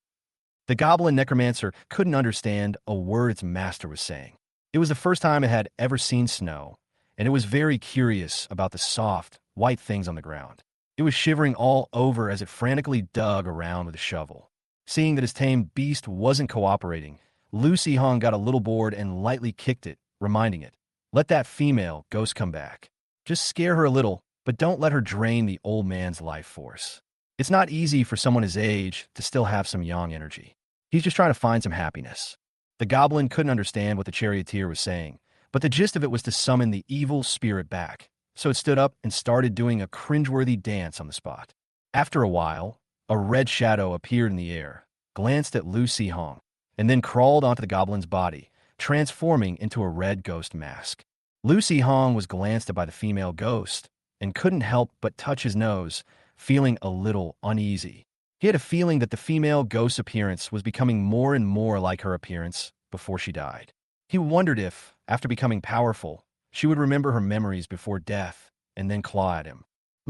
The goblin necromancer couldn't understand a word its master was saying. It was the first time it had ever seen snow, and it was very curious about the soft, white things on the ground. It was shivering all over as it frantically dug around with a shovel. Seeing that his tame beast wasn't cooperating, Lucy Hong got a little bored and lightly kicked it, reminding it, "Let that female ghost come back. Just scare her a little, but don't let her drain the old man's life force. It's not easy for someone his age to still have some young energy. He's just trying to find some happiness." The goblin couldn't understand what the charioteer was saying, but the gist of it was to summon the evil spirit back, so it stood up and started doing a cringeworthy dance on the spot. After a while, a red shadow appeared in the air, glanced at Lucy Hong, and then crawled onto the goblin's body, transforming into a red ghost mask. Lucy Hong was glanced at by the female ghost and couldn't help but touch his nose, feeling a little uneasy. He had a feeling that the female ghost's appearance was becoming more and more like her appearance before she died. He wondered if, after becoming powerful, she would remember her memories before death and then claw at him.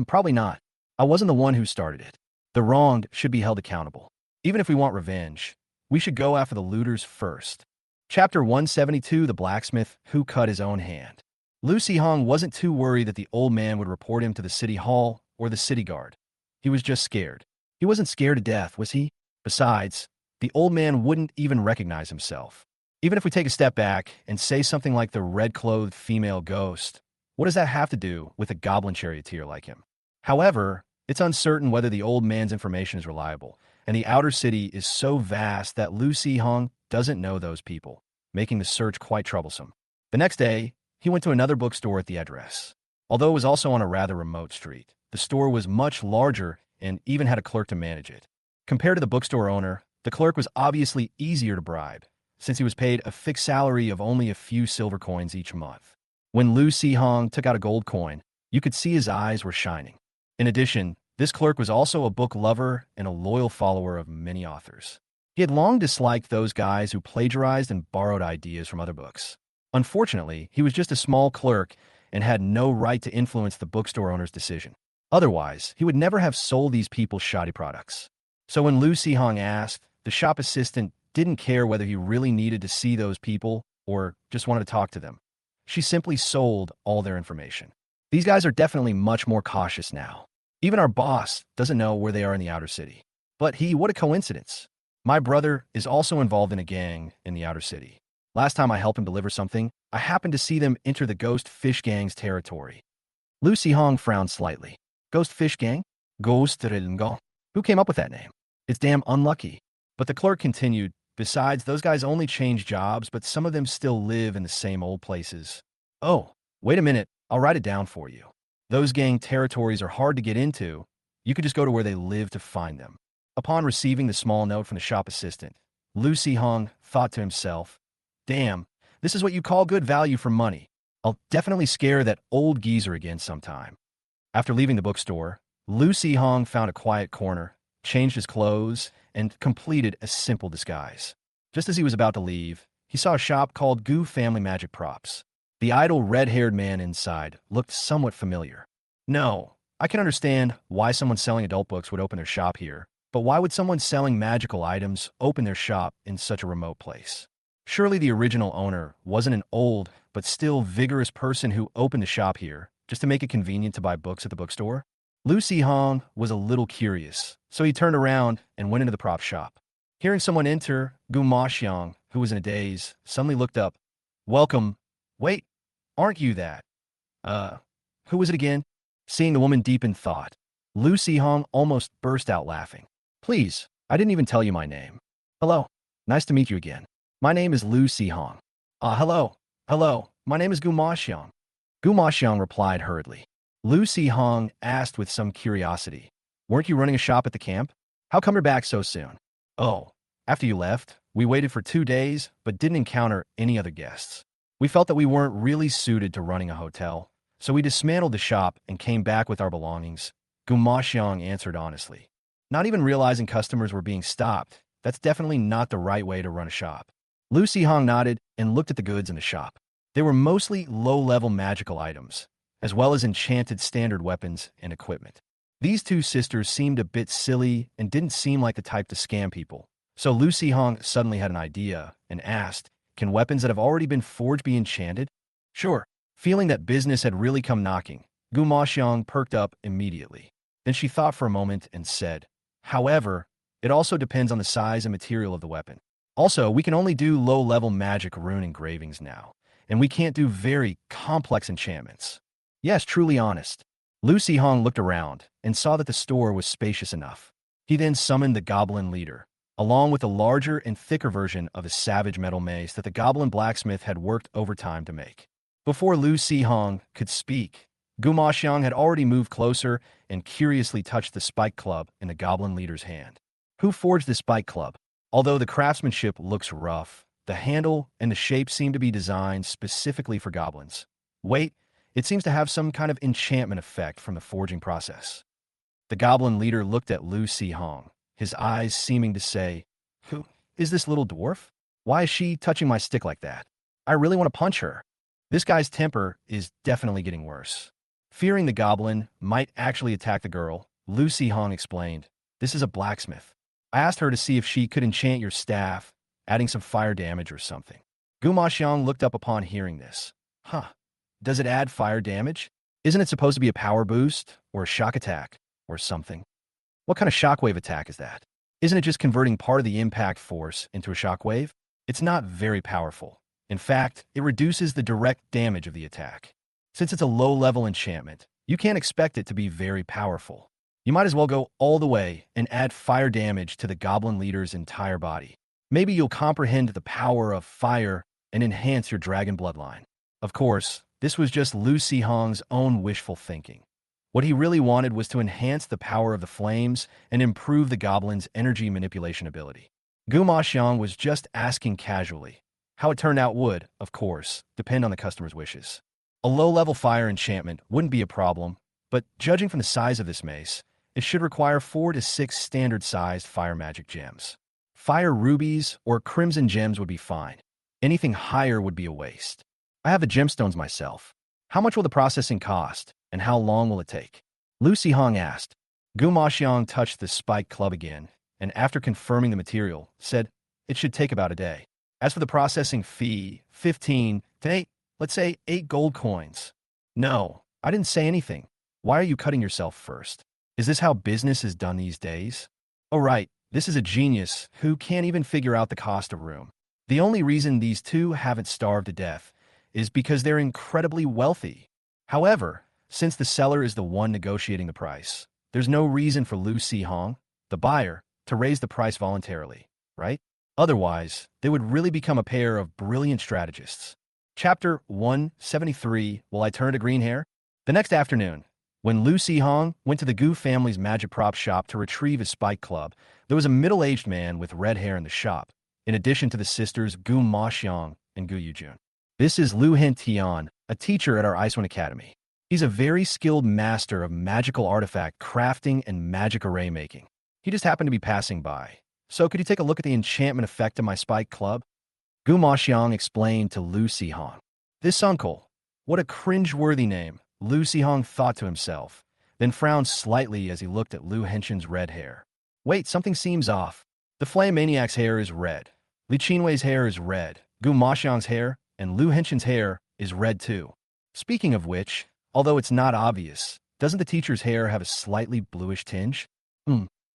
Probably not. I wasn't the one who started it. The wronged should be held accountable. Even if we want revenge, we should go after the looters first. Chapter 172, The Blacksmith Who Cut His Own Hand. Lucy Hong wasn't too worried that the old man would report him to the city hall or the city guard. He was just scared. He wasn't scared to death, was he? Besides, the old man wouldn't even recognize himself. Even if we take a step back and say something like the red-clothed female ghost, what does that have to do with a goblin charioteer like him? However, it's uncertain whether the old man's information is reliable, and the outer city is so vast that Lucy Hong doesn't know those people, making the search quite troublesome. The next day, he went to another bookstore at the address. Although it was also on a rather remote street, the store was much larger and even had a clerk to manage it. Compared to the bookstore owner, the clerk was obviously easier to bribe, since he was paid a fixed salary of only a few silver coins each month. When Lu Si-hong took out a gold coin, you could see his eyes were shining. In addition, this clerk was also a book lover and a loyal follower of many authors. He had long disliked those guys who plagiarized and borrowed ideas from other books. Unfortunately, he was just a small clerk and had no right to influence the bookstore owner's decision. Otherwise, he would never have sold these people shoddy products. So when Lu Si-hong asked, the shop assistant didn't care whether he really needed to see those people or just wanted to talk to them. She simply sold all their information. These guys are definitely much more cautious now. Even our boss doesn't know where they are in the outer city. But what a coincidence. My brother is also involved in a gang in the outer city. Last time I helped him deliver something, I happened to see them enter the Ghost Fish Gang's territory. Lu Si-hong frowned slightly. Ghost Fish Gang? Ghost Ringo. Who came up with that name? It's damn unlucky. But the clerk continued, besides, those guys only change jobs, but some of them still live in the same old places. Oh, wait a minute, I'll write it down for you. Those gang territories are hard to get into. You could just go to where they live to find them. Upon receiving the small note from the shop assistant, Lu Si-hong thought to himself, damn, this is what you call good value for money. I'll definitely scare that old geezer again sometime. After leaving the bookstore, Lu Si-hong found a quiet corner, changed his clothes, and completed a simple disguise. Just as he was about to leave, he saw a shop called Gu Family Magic Props. The idle red-haired man inside looked somewhat familiar. No, I can understand why someone selling adult books would open their shop here, but why would someone selling magical items open their shop in such a remote place? Surely the original owner wasn't an old but still vigorous person who opened the shop here just to make it convenient to buy books at the bookstore? Lu Si-hong was a little curious, so he turned around and went into the prop shop. Hearing someone enter, Gu Ma-xiang, who was in a daze, suddenly looked up. Welcome. Wait, aren't you that? Who was it again? Seeing the woman deep in thought, Lu Si-hong almost burst out laughing. Please, I didn't even tell you my name. Hello. Nice to meet you again. My name is Lu Si-hong. Hello. Hello. My name is Gu Ma-xiang. Gu Ma-xiang replied hurriedly. Lu Si-hong asked with some curiosity, weren't you running a shop at the camp? How come you're back so soon? Oh, after you left, we waited for 2 days, but didn't encounter any other guests. We felt that we weren't really suited to running a hotel, so we dismantled the shop and came back with our belongings, Gu Ma-xiang answered honestly. Not even realizing customers were being stopped, that's definitely not the right way to run a shop. Lu Si-hong nodded and looked at the goods in the shop. They were mostly low-level magical items, as well as enchanted standard weapons and equipment. These two sisters seemed a bit silly and didn't seem like the type to scam people. So Lu Si-hong suddenly had an idea and asked, can weapons that have already been forged be enchanted? Sure. Feeling that business had really come knocking, Gu Ma-xiang perked up immediately. Then she thought for a moment and said, however, it also depends on the size and material of the weapon. Also, we can only do low-level magic rune engravings now, and we can't do very complex enchantments. Yes, truly honest. Lu Si-hong looked around and saw that the store was spacious enough. He then summoned the Goblin leader, along with a larger and thicker version of his savage metal mace that the Goblin blacksmith had worked overtime to make. Before Lu Si-hong could speak, Gu Ma-xiang had already moved closer and curiously touched the spike club in the Goblin leader's hand. Who forged the spike club? Although the craftsmanship looks rough, the handle and the shape seem to be designed specifically for goblins. Wait, it seems to have some kind of enchantment effect from the forging process. The Goblin leader looked at Lu Si-hong, his eyes seeming to say, who is this little dwarf? Why is she touching my stick like that? I really want to punch her. This guy's temper is definitely getting worse. Fearing the goblin might actually attack the girl, Lu Si-hong explained, this is a blacksmith. I asked her to see if she could enchant your staff, adding some fire damage or something. Gu Ma-xiang looked up upon hearing this. Huh. Does it add fire damage? Isn't it supposed to be a power boost, or a shock attack, or something? What kind of shockwave attack is that? Isn't it just converting part of the impact force into a shockwave? It's not very powerful. In fact, it reduces the direct damage of the attack. Since it's a low-level enchantment, you can't expect it to be very powerful. You might as well go all the way and add fire damage to the Goblin leader's entire body. Maybe you'll comprehend the power of fire and enhance your dragon bloodline. Of course, this was just Lu Sihong's own wishful thinking. What he really wanted was to enhance the power of the flames and improve the goblin's energy manipulation ability. Gu Maxiang was just asking casually. How it turned out would, of course, depend on the customer's wishes. A low-level fire enchantment wouldn't be a problem, but judging from the size of this mace, it should require 4 to 6 standard-sized fire magic gems. Fire rubies or crimson gems would be fine. Anything higher would be a waste. I have the gemstones myself. How much will the processing cost, and how long will it take? Lu Sihong asked. Gu Maxiang touched the spiked club again, and after confirming the material, said it should take about a day. As for the processing fee, 15 to 8, let's say 8 gold coins. No, I didn't say anything. Why are you cutting yourself first? Is this how business is done these days? Oh right, this is a genius who can't even figure out the cost of room. The only reason these two haven't starved to death is because they're incredibly wealthy. However, since the seller is the one negotiating the price, there's no reason for Lu Sihong, the buyer, to raise the price voluntarily, right? Otherwise, they would really become a pair of brilliant strategists. Chapter 173, Will I Turn to Green Hair? The next afternoon, when Lu Sihong went to the Gu family's magic prop shop to retrieve his spike club, there was a middle-aged man with red hair in the shop, in addition to the sisters Gu Maxiang and Gu Yujun. This is Lu Hentian, a teacher at our Icewind Academy. He's a very skilled master of magical artifact crafting and magic array making. He just happened to be passing by. So could you take a look at the enchantment effect of my spike club? Gu Maxiang explained to Lu Sihong. This uncle, what a cringe-worthy name, Lu Sihong thought to himself, then frowned slightly as he looked at Lu Hentian's red hair. Wait, something seems off. The Flame Maniac's hair is red. Li Qinwei's hair is red. Gu Maxiang's hair and Lu Hentian's hair is red too. Speaking of which, although it's not obvious, doesn't the teacher's hair have a slightly bluish tinge?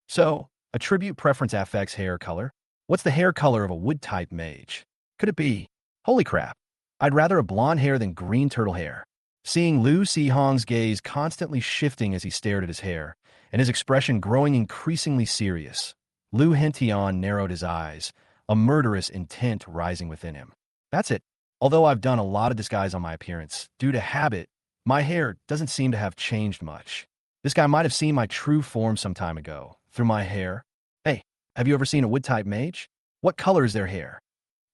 So, attribute preference affects hair color? What's the hair color of a wood-type mage? Could it be? Holy crap. I'd rather a blonde hair than green turtle hair. Seeing Lu Sihong's gaze constantly shifting as he stared at his hair, and his expression growing increasingly serious, Lu Hentian narrowed his eyes, a murderous intent rising within him. That's it. Although I've done a lot of disguise on my appearance, due to habit, my hair doesn't seem to have changed much. This guy might have seen my true form some time ago, through my hair. Hey, have you ever seen a wood-type mage? What color is their hair?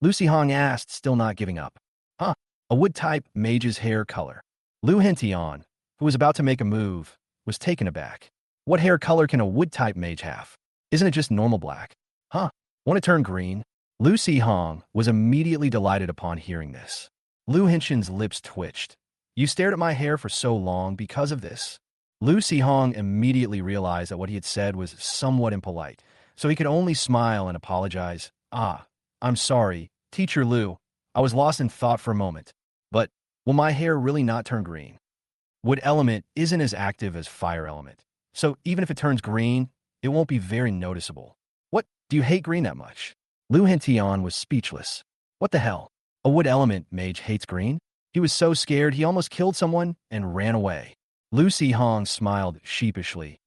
Lu Sihong asked, still not giving up. A wood-type mage's hair color. Lu Hentian, who was about to make a move, was taken aback. What hair color can a wood-type mage have? Isn't it just normal black? Want to turn green? Lu Sihong was immediately delighted upon hearing this. Lu Hentian's lips twitched. You stared at my hair for so long because of this? Lu Sihong immediately realized that what he had said was somewhat impolite, so he could only smile and apologize. I'm sorry, Teacher Lu. I was lost in thought for a moment. But will my hair really not turn green? Wood element isn't as active as fire element, so even if it turns green, it won't be very noticeable. What, do you hate green that much? Lu Hentian was speechless. What the hell? A wood element mage hates green? He was so scared he almost killed someone and ran away. Lu Sihong smiled sheepishly.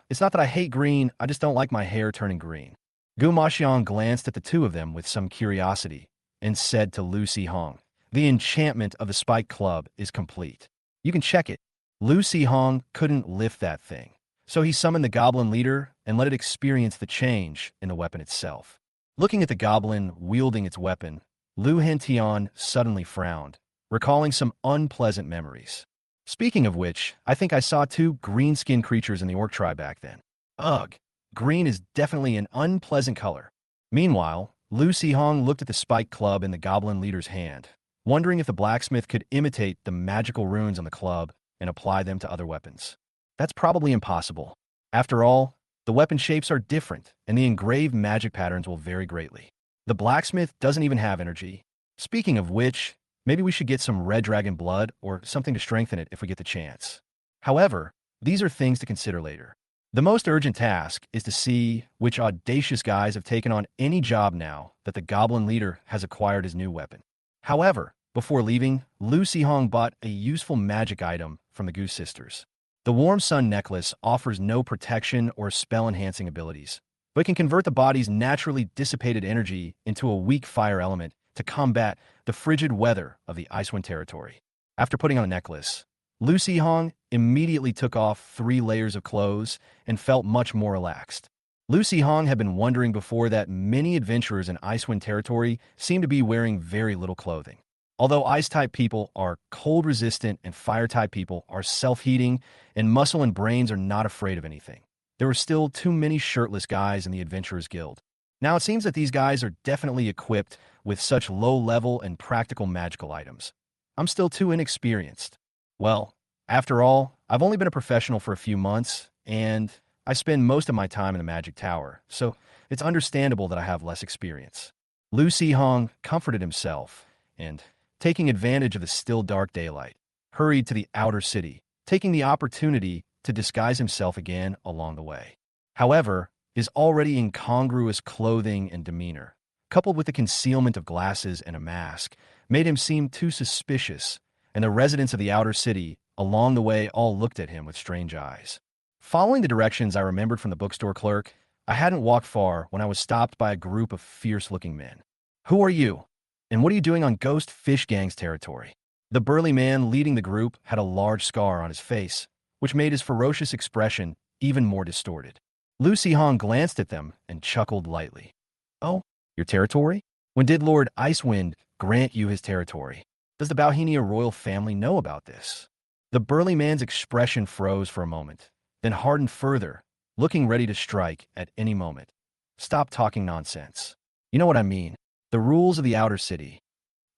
It's not that I hate green, I just don't like my hair turning green. Gu Maxiang glanced at the two of them with some curiosity and said to Lu Sihong, the enchantment of the spike club is complete. You can check it. Lu Sihong couldn't lift that thing, so he summoned the goblin leader and let it experience the change in the weapon itself. Looking at the goblin wielding its weapon, Lu Hentian suddenly frowned, recalling some unpleasant memories. Speaking of which, I think I saw 2 green-skinned creatures in the orc tribe back then. Ugh, green is definitely an unpleasant color. Meanwhile, Lu Sihong looked at the spike club in the goblin leader's hand, wondering if the blacksmith could imitate the magical runes on the club and apply them to other weapons. That's probably impossible. After all, the weapon shapes are different, and the engraved magic patterns will vary greatly. The blacksmith doesn't even have energy. Speaking of which, maybe we should get some red dragon blood or something to strengthen it if we get the chance. However, these are things to consider later. The most urgent task is to see which audacious guys have taken on any job now that the goblin leader has acquired his new weapon. However, before leaving, Lu Sihong bought a useful magic item from the Goose Sisters. The Warm Sun Necklace offers no protection or spell-enhancing abilities, but can convert the body's naturally dissipated energy into a weak fire element to to combat the frigid weather of the Icewind territory. After putting on a necklace, Lu Hong immediately took off 3 layers of clothes and felt much more relaxed. Lu Hong had been wondering before that many adventurers in Icewind territory seem to be wearing very little clothing. Although ice-type people are cold-resistant and fire-type people are self-heating and muscle and brains are not afraid of anything, there were still too many shirtless guys in the Adventurers Guild. Now it seems that these guys are definitely equipped with such low-level and practical magical items. I'm still too inexperienced. Well, after all, I've only been a professional for a few months, and I spend most of my time in the Magic Tower, so it's understandable that I have less experience. Lu Hong comforted himself, and, taking advantage of the still dark daylight, hurried to the outer city, taking the opportunity to disguise himself again along the way. However, his already incongruous clothing and demeanor, coupled with the concealment of glasses and a mask, made him seem too suspicious, and the residents of the outer city along the way all looked at him with strange eyes. Following the directions I remembered from the bookstore clerk, I hadn't walked far when I was stopped by a group of fierce-looking men. "Who are you? And what are you doing on Ghost Fish Gang's territory?" The burly man leading the group had a large scar on his face, which made his ferocious expression even more distorted. Lu Hong glanced at them and chuckled lightly. "Oh, your territory? When did Lord Icewind grant you his territory? Does the Bauhinia royal family know about this?" The burly man's expression froze for a moment, then hardened further, looking ready to strike at any moment. "Stop talking nonsense. You know what I mean. The rules of the outer city.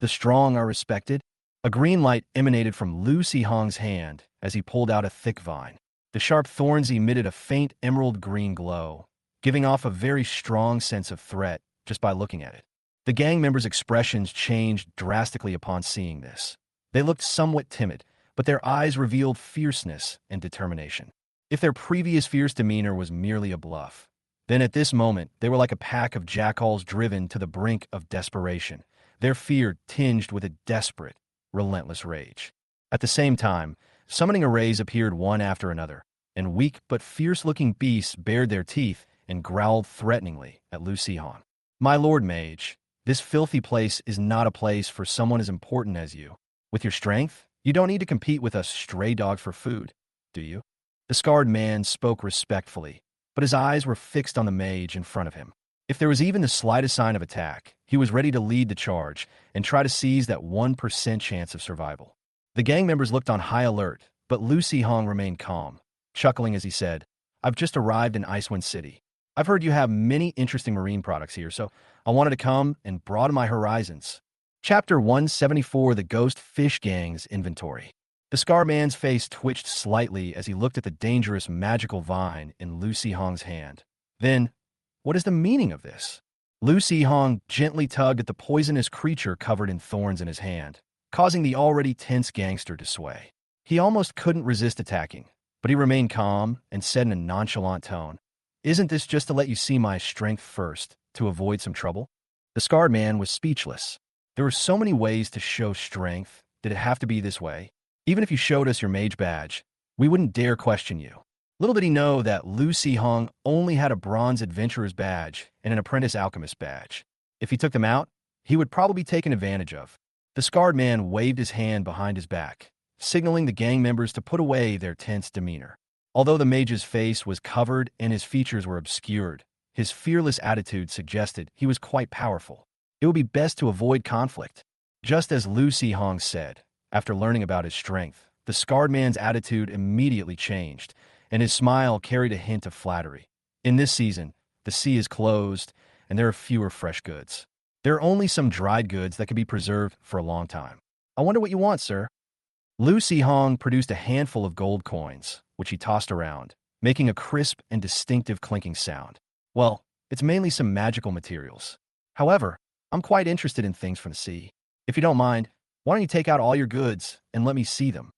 The strong are respected." A green light emanated from Lu Hong's hand as he pulled out a thick vine. The sharp thorns emitted a faint emerald green glow, giving off a very strong sense of threat just by looking at it. The gang members' expressions changed drastically upon seeing this. They looked somewhat timid, but their eyes revealed fierceness and determination. If their previous fierce demeanor was merely a bluff, then at this moment they were like a pack of jackals driven to the brink of desperation, their fear tinged with a desperate, relentless rage. At the same time, summoning arrays appeared one after another, and weak but fierce-looking beasts bared their teeth and growled threateningly at Lu Hong. "My lord mage, this filthy place is not a place for someone as important as you. With your strength, you don't need to compete with us stray dogs for food, do you?" The scarred man spoke respectfully, but his eyes were fixed on the mage in front of him. If there was even the slightest sign of attack, he was ready to lead the charge and try to seize that 1% chance of survival. The gang members looked on high alert, but Lu Hong remained calm, chuckling as he said, "I've just arrived in Icewind City. I've heard you have many interesting marine products here, so I wanted to come and broaden my horizons." Chapter 174, The Ghost Fish Gang's Inventory. The scar man's face twitched slightly as he looked at the dangerous magical vine in Lu Hong's hand. Then, what is the meaning of this? Lu Hong gently tugged at the poisonous creature covered in thorns in his hand, causing the already tense gangster to sway. He almost couldn't resist attacking, but he remained calm and said in a nonchalant tone, "Isn't this just to let you see my strength first, to avoid some trouble?" The scarred man was speechless. There were so many ways to show strength. Did it have to be this way? Even if you showed us your mage badge, we wouldn't dare question you. Little did he know that Lu Hong only had a bronze adventurer's badge and an apprentice alchemist badge. If he took them out, he would probably be taken advantage of. The scarred man waved his hand behind his back, signaling the gang members to put away their tense demeanor. Although the mage's face was covered and his features were obscured, his fearless attitude suggested he was quite powerful. It would be best to avoid conflict. Just as Lu Hong said, after learning about his strength, the scarred man's attitude immediately changed, and his smile carried a hint of flattery. In this season, the sea is closed, and there are fewer fresh goods. There are only some dried goods that can be preserved for a long time. I wonder what you want, sir. Lu Hong produced a handful of gold coins, which he tossed around, making a crisp and distinctive clinking sound. "Well, it's mainly some magical materials. However, I'm quite interested in things from the sea. If you don't mind, why don't you take out all your goods and let me see them?"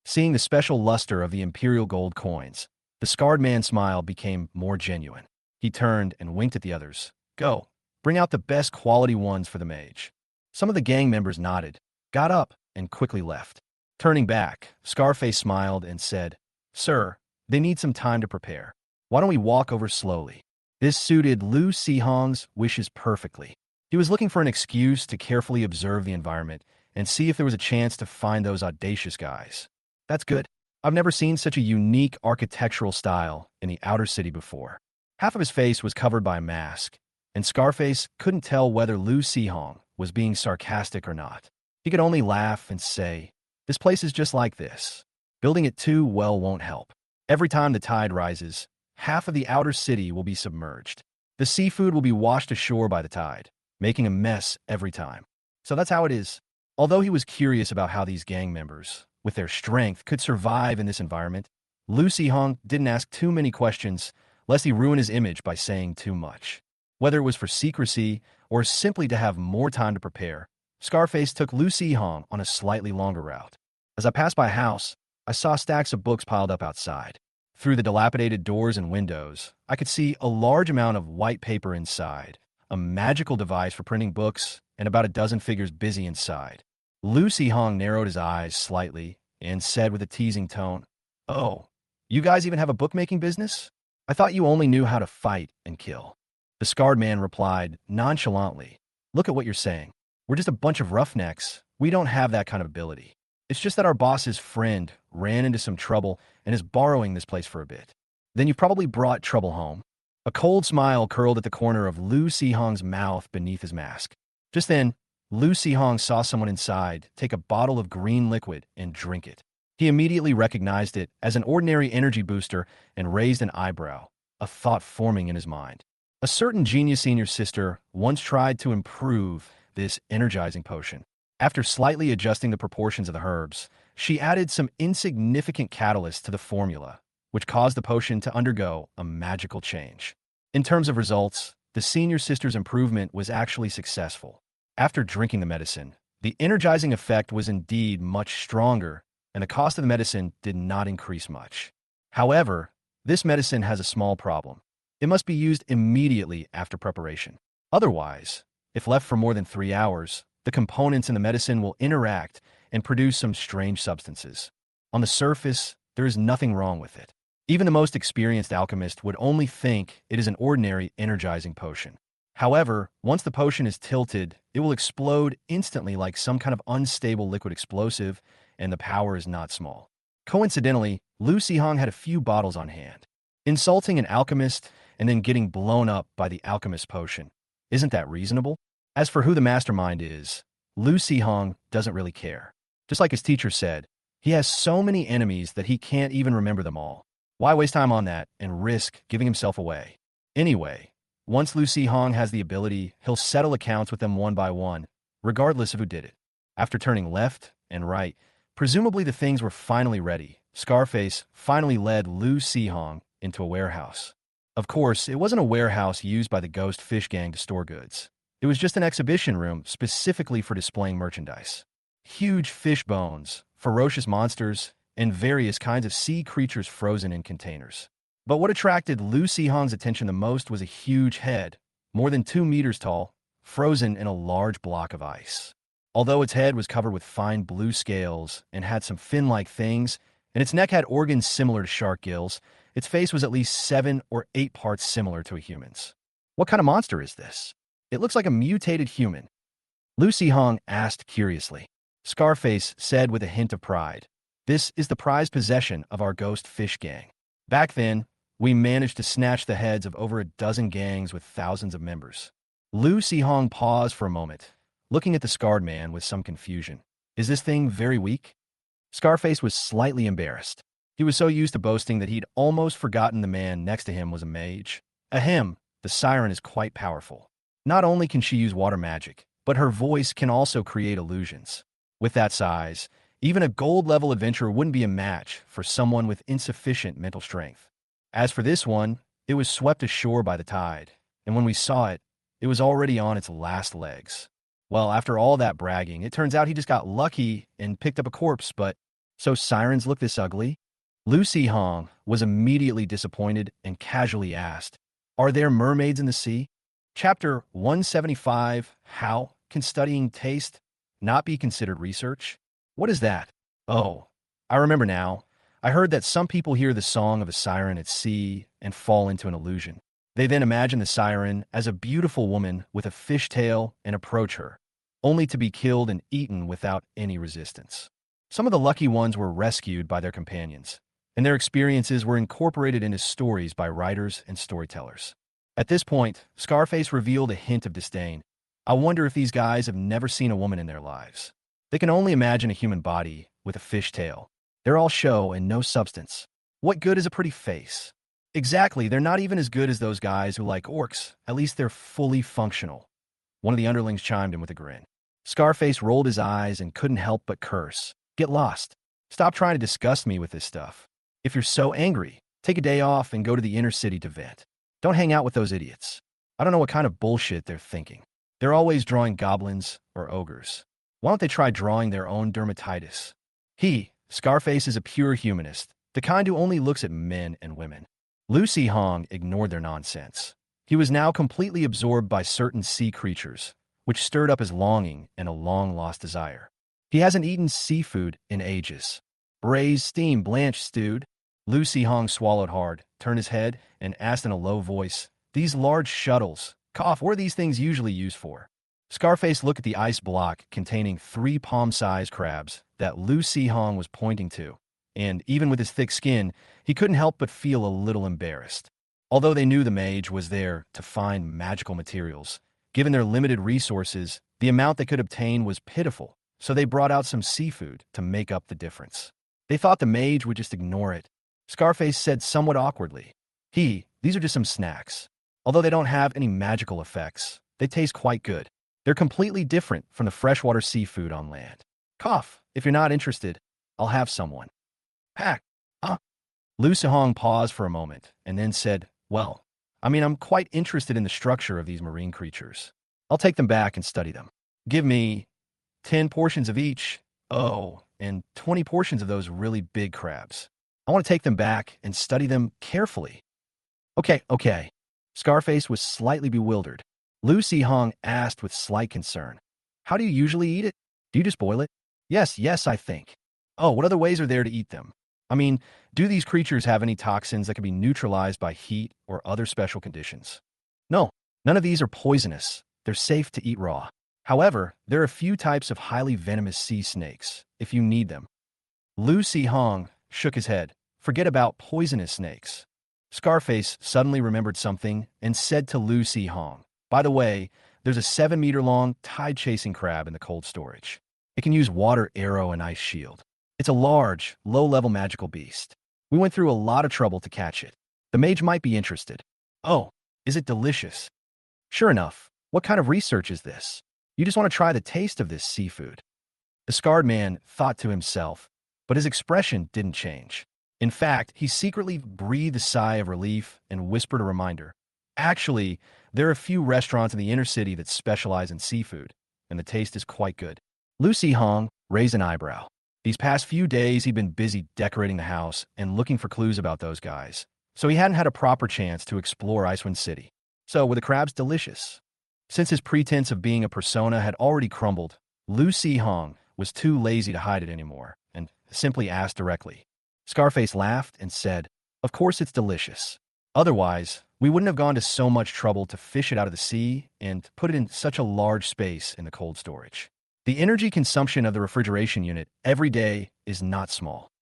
Seeing the special luster of the imperial gold coins, the scarred man's smile became more genuine. He turned and winked at the others. "Go, bring out the best quality ones for the mage." Some of the gang members nodded, got up, and quickly left. Turning back, Scarface smiled and said, "Sir, they need some time to prepare. Why don't we walk over slowly?" This suited Lu Hong's wishes perfectly. He was looking for an excuse to carefully observe the environment and see if there was a chance to find those audacious guys. That's good. I've never seen such a unique architectural style in the outer city before. Half of his face was covered by a mask, and Scarface couldn't tell whether Lu Sihong was being sarcastic or not. He could only laugh and say, "This place is just like this. Building it too well won't help. Every time the tide rises, half of the outer city will be submerged. The seafood will be washed ashore by the tide, making a mess every time. So that's how it is." Although he was curious about how these gang members, with their strength, could survive in this environment, Lu Sihong didn't ask too many questions lest he ruin his image by saying too much. Whether it was for secrecy or simply to have more time to prepare, Scarface took Lu Sihong on a slightly longer route. As I passed by a house, I saw stacks of books piled up outside. Through the dilapidated doors and windows, I could see a large amount of white paper inside, a magical device for printing books, and about a dozen figures busy inside. Lu Sihong narrowed his eyes slightly and said with a teasing tone, "Oh, you guys even have a bookmaking business? I thought you only knew how to fight and kill." The scarred man replied nonchalantly, "Look at what you're saying. We're just a bunch of roughnecks. We don't have that kind of ability. It's just that our boss's friend ran into some trouble and is borrowing this place for a bit. Then you probably brought trouble home." A cold smile curled at the corner of Lu Sihong's mouth beneath his mask. Just then, Lu Sihong saw someone inside take a bottle of green liquid and drink it. He immediately recognized it as an ordinary energy booster and raised an eyebrow, a thought forming in his mind. A certain genius senior sister once tried to improve this energizing potion. After slightly adjusting the proportions of the herbs, she added some insignificant catalyst to the formula, which caused the potion to undergo a magical change. In terms of results, the senior sister's improvement was actually successful. After drinking the medicine, the energizing effect was indeed much stronger, and the cost of the medicine did not increase much. However, this medicine has a small problem. It must be used immediately after preparation. Otherwise, if left for more than 3 hours, the components in the medicine will interact and produce some strange substances. On the surface, there is nothing wrong with it. Even the most experienced alchemist would only think it is an ordinary energizing potion. However, once the potion is tilted, it will explode instantly like some kind of unstable liquid explosive, and the power is not small. Coincidentally, Lu Sihong had a few bottles on hand. Insulting an alchemist and then getting blown up by the alchemist's potion. Isn't that reasonable? As for who the mastermind is, Lu Sihong doesn't really care. Just like his teacher said, he has so many enemies that he can't even remember them all. Why waste time on that and risk giving himself away? Anyway, once Lu Sihong has the ability, he'll settle accounts with them one by one, regardless of who did it. After turning left and right, presumably the things were finally ready, Scarface finally led Lu Sihong into a warehouse. Of course, it wasn't a warehouse used by the Ghost Fish Gang to store goods. It was just an exhibition room specifically for displaying merchandise. Huge fish bones, ferocious monsters, and various kinds of sea creatures frozen in containers. But what attracted Lu Sihong's attention the most was a huge head, more than 2 meters tall, frozen in a large block of ice. Although its head was covered with fine blue scales and had some fin-like things, and its neck had organs similar to shark gills, its face was at least 7 or 8 parts similar to a human's. What kind of monster is this? It looks like a mutated human. Lu Sihong asked curiously. Scarface said with a hint of pride, "This is the prized possession of our Ghost Fish Gang. Back then, we managed to snatch the heads of over a dozen gangs with thousands of members." Lu Sihong paused for a moment, looking at the scarred man with some confusion. "Is this thing very weak?" Scarface was slightly embarrassed. He was so used to boasting that he'd almost forgotten the man next to him was a mage. Ahem, the siren is quite powerful. Not only can she use water magic, but her voice can also create illusions. With that size, even a gold-level adventurer wouldn't be a match for someone with insufficient mental strength. As for this one, it was swept ashore by the tide, and when we saw it, it was already on its last legs. Well, after all that bragging, it turns out he just got lucky and picked up a corpse, but so sirens look this ugly? Lu Sihong was immediately disappointed and casually asked, "Are there mermaids in the sea?" Chapter 175, How Can Studying Taste Not Be Considered Research? What is that? Oh, I remember now. I heard that some people hear the song of a siren at sea and fall into an illusion. They then imagine the siren as a beautiful woman with a fish tail and approach her, only to be killed and eaten without any resistance. Some of the lucky ones were rescued by their companions, and their experiences were incorporated into stories by writers and storytellers. At this point, Scarface revealed a hint of disdain. I wonder if these guys have never seen a woman in their lives. They can only imagine a human body with a fish tail. They're all show and no substance. What good is a pretty face? Exactly, they're not even as good as those guys who like orcs. At least they're fully functional. One of the underlings chimed in with a grin. Scarface rolled his eyes and couldn't help but curse. Get lost. Stop trying to disgust me with this stuff. If you're so angry, take a day off and go to the inner city to vent. Don't hang out with those idiots. I don't know what kind of bullshit they're thinking. They're always drawing goblins or ogres. Why don't they try drawing their own dermatitis? Scarface is a pure humanist, the kind who only looks at men and women. Lucy Hong ignored their nonsense. He was now completely absorbed by certain sea creatures, which stirred up his longing and a long-lost desire. He hasn't eaten seafood in ages. Braised, steamed, blanched, stewed. Lucy Hong swallowed hard, turned his head, and asked in a low voice, "These large shuttles, what are these things usually used for?" Scarface looked at the ice block containing 3 palm-sized crabs that Lucy Hong was pointing to, and even with his thick skin, he couldn't help but feel a little embarrassed. Although they knew the mage was there to find magical materials, given their limited resources, the amount they could obtain was pitiful, so they brought out some seafood to make up the difference. They thought the mage would just ignore it. Scarface said somewhat awkwardly, "These are just some snacks. Although they don't have any magical effects, they taste quite good. They're completely different from the freshwater seafood on land. If you're not interested, I'll have someone." Pack. Lu Sihong paused for a moment and then said, "Well, I'm quite interested in the structure of these marine creatures. I'll take them back and study them. Give me 10 portions of each. Oh, and 20 portions of those really big crabs. I want to take them back and study them carefully." Okay. Scarface was slightly bewildered. Lu Sihong asked with slight concern, "How do you usually eat it? Do you just boil it?" Yes, I think. "Oh, what other ways are there to eat them? Do these creatures have any toxins that can be neutralized by heat or other special conditions?" "No, none of these are poisonous. They're safe to eat raw. However, there are a few types of highly venomous sea snakes, if you need them." Lu Sihong shook his head. "Forget about poisonous snakes." Scarface suddenly remembered something and said to Lu Sihong, "By the way, there's a 7-meter-long tide-chasing crab in the cold storage. It can use water arrow and ice shield. It's a large, low-level magical beast. We went through a lot of trouble to catch it. The mage might be interested." "Oh, is it delicious?" "Sure enough. What kind of research is this? You just want to try the taste of this seafood." The scarred man thought to himself, but his expression didn't change. In fact, he secretly breathed a sigh of relief and whispered a reminder. "Actually, there are a few restaurants in the inner city that specialize in seafood, and the taste is quite good." Lu Sihong raised an eyebrow. These past few days, he'd been busy decorating the house and looking for clues about those guys, so he hadn't had a proper chance to explore Icewind City. So, were the crabs delicious? Since his pretense of being a persona had already crumbled, Lu Sihong was too lazy to hide it anymore and simply asked directly. Scarface laughed and said, "Of course it's delicious. Otherwise, we wouldn't have gone to so much trouble to fish it out of the sea and put it in such a large space in the cold storage. The energy consumption of the refrigeration unit every day is not small."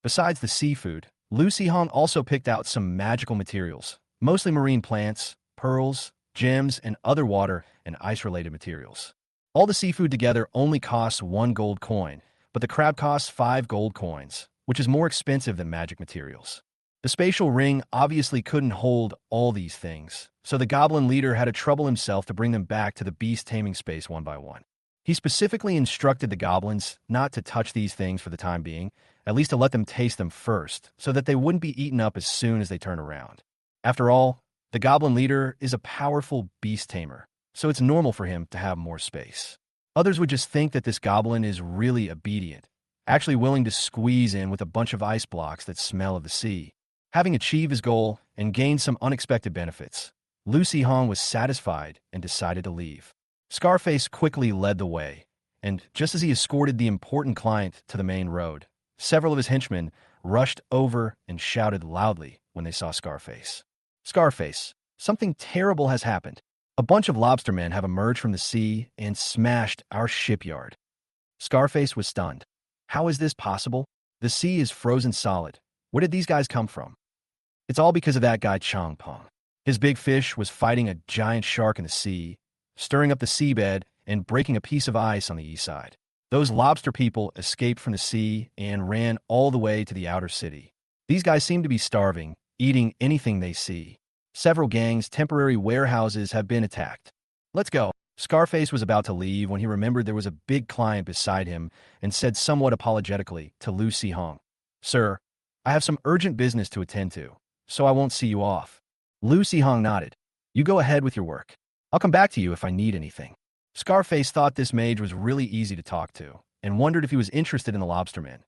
Besides the seafood, Lu Sihong also picked out some magical materials, mostly marine plants, pearls, gems, and other water and ice-related materials. All the seafood together only costs 1 gold coin, but the crab costs 5 gold coins, which is more expensive than magic materials. The spatial ring obviously couldn't hold all these things, so the goblin leader had to trouble himself to bring them back to the beast taming space one by one. He specifically instructed the goblins not to touch these things for the time being, at least to let them taste them first, so that they wouldn't be eaten up as soon as they turn around. After all, the goblin leader is a powerful beast tamer, so it's normal for him to have more space. Others would just think that this goblin is really obedient, actually willing to squeeze in with a bunch of ice blocks that smell of the sea. Having achieved his goal and gained some unexpected benefits, Lu Sihong was satisfied and decided to leave. Scarface quickly led the way, and just as he escorted the important client to the main road, several of his henchmen rushed over and shouted loudly when they saw Scarface. "Scarface, Something terrible has happened. A bunch of lobstermen have emerged from the sea and smashed our shipyard. Scarface was stunned. How is this possible? The sea is frozen solid. Where did these guys come from? It's all because of that guy Chong Pong. His big fish was fighting a giant shark in the sea, stirring up the seabed and breaking a piece of ice on the east side. Those lobster people escaped from the sea and ran all the way to the outer city. These guys seem to be starving, eating anything they see. Several gangs' temporary warehouses have been attacked. Let's go. Scarface was about to leave when he remembered there was a big client beside him and said somewhat apologetically to Lu Hong, "Sir, I have some urgent business to attend to, so I won't see you off." Lu Hong nodded. "You go ahead with your work. I'll come back to you if I need anything." Scarface thought this mage was really easy to talk to and wondered if he was interested in the lobstermen.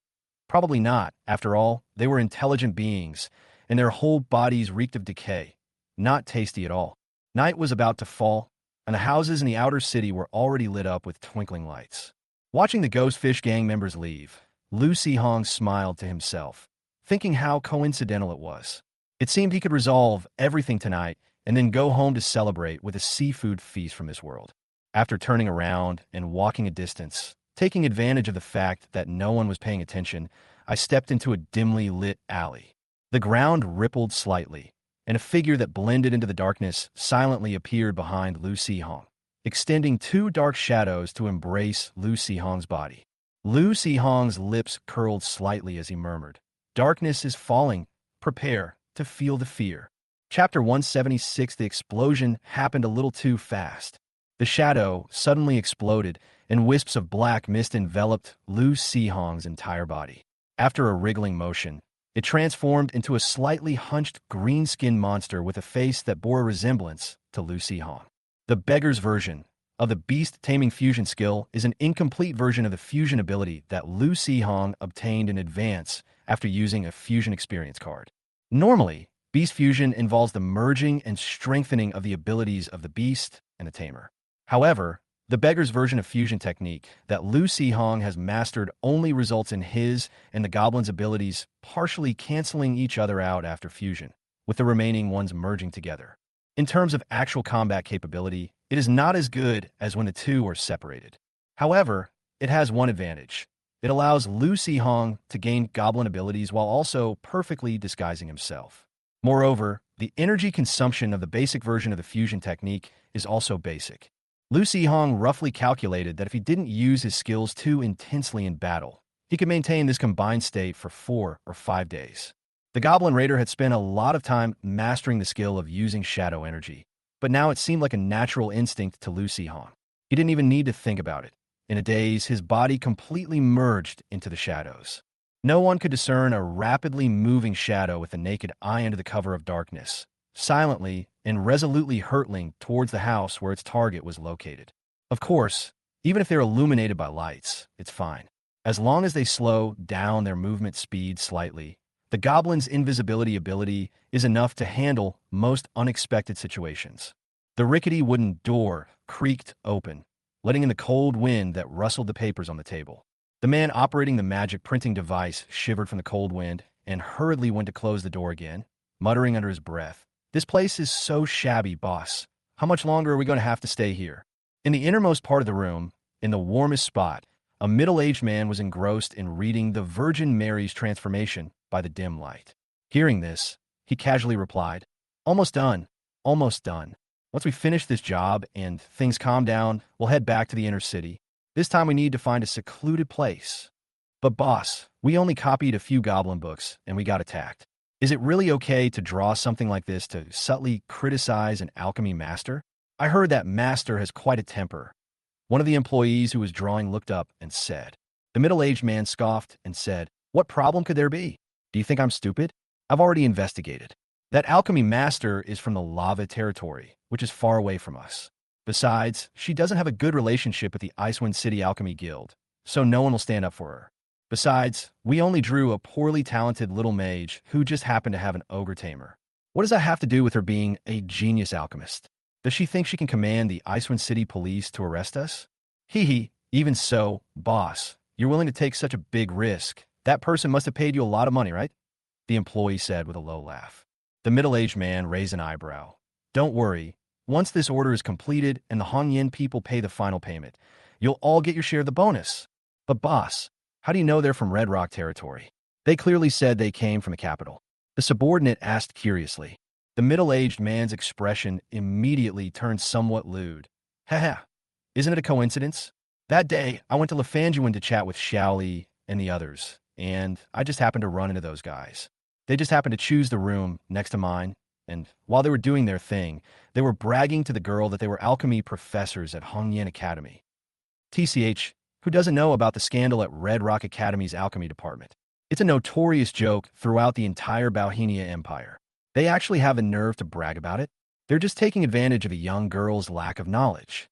Probably not. After all, they were intelligent beings, and their whole bodies reeked of decay. Not tasty at all. Night was about to fall, and the houses in the outer city were already lit up with twinkling lights. Watching the Ghost Fish gang members leave, Lu Hong smiled to himself, thinking how coincidental it was. It seemed he could resolve everything tonight and then go home to celebrate with a seafood feast from this world. After turning around and walking a distance, taking advantage of the fact that no one was paying attention, I stepped into a dimly lit alley. The ground rippled slightly, and a figure that blended into the darkness silently appeared behind Lu Hong, extending two dark shadows to embrace Lu Hong's body. Lu Hong's lips curled slightly as he murmured, "Darkness is falling. Prepare to feel the fear." Chapter 176. The explosion happened a little too fast. The shadow suddenly exploded, and wisps of black mist enveloped Lu Hong's entire body. After a wriggling motion, it transformed into a slightly hunched green-skinned monster with a face that bore a resemblance to Lu Hong. The beggar's version of the beast-taming fusion skill is an incomplete version of the fusion ability that Lu Hong obtained in advance after using a fusion experience card. Normally, beast fusion involves the merging and strengthening of the abilities of the beast and the tamer. However, the beggar's version of fusion technique that Lu Hong has mastered only results in his and the goblin's abilities partially canceling each other out after fusion, with the remaining ones merging together. In terms of actual combat capability, it is not as good as when the two are separated. However, it has one advantage. It allows Lu Hong to gain goblin abilities while also perfectly disguising himself. Moreover, the energy consumption of the basic version of the fusion technique is also basic. Lu Hong roughly calculated that if he didn't use his skills too intensely in battle, he could maintain this combined state for 4 or 5 days. The Goblin Raider had spent a lot of time mastering the skill of using shadow energy, but now it seemed like a natural instinct to Lu Hong. He didn't even need to think about it. In a daze, his body completely merged into the shadows. No one could discern a rapidly moving shadow with the naked eye under the cover of darkness, silently and resolutely hurtling towards the house where its target was located. Of course, even if they're illuminated by lights, it's fine. As long as they slow down their movement speed slightly, the goblin's invisibility ability is enough to handle most unexpected situations. The rickety wooden door creaked open, letting in the cold wind that rustled the papers on the table. The man operating the magic printing device shivered from the cold wind and hurriedly went to close the door again, muttering under his breath, "This place is so shabby, boss. How much longer are we going to have to stay here?" In the innermost part of the room, in the warmest spot, a middle-aged man was engrossed in reading the Virgin Mary's Transformation by the dim light. Hearing this, he casually replied, "Almost done. Almost done. Once we finish this job and things calm down, we'll head back to the inner city. This time we need to find a secluded place." "But boss, we only copied a few goblin books and we got attacked. Is it really okay to draw something like this to subtly criticize an alchemy master? I heard that master has quite a temper." One of the employees who was drawing looked up and said. The middle-aged man scoffed and said, "What problem could there be? Do you think I'm stupid? I've already investigated. That alchemy master is from the lava territory, which is far away from us. Besides, she doesn't have a good relationship with the Icewind City Alchemy Guild, so no one will stand up for her. Besides, we only drew a poorly talented little mage who just happened to have an ogre tamer. What does that have to do with her being a genius alchemist? Does she think she can command the Icewind City police to arrest us? Hee hee, even so, boss, you're willing to take such a big risk. That person must have paid you a lot of money, right?" the employee said with a low laugh. The middle-aged man raised an eyebrow. Don't worry, once this order is completed and the Hongyan people pay the final payment, you'll all get your share of the bonus. But boss, how do you know they're from Red Rock territory? They clearly said they came from the capital. The subordinate asked curiously. The middle-aged man's expression immediately turned somewhat lewd. Haha, isn't it a coincidence? That day, I went to Lefanjuan to chat with Xiaoli and the others, and I just happened to run into those guys. They just happened to choose the room next to mine, and while they were doing their thing, they were bragging to the girl that they were alchemy professors at Hongyan Academy. TCH, who doesn't know about the scandal at Red Rock Academy's alchemy department? It's a notorious joke throughout the entire Bauhinia Empire. They actually have the nerve to brag about it. They're just taking advantage of a young girl's lack of knowledge.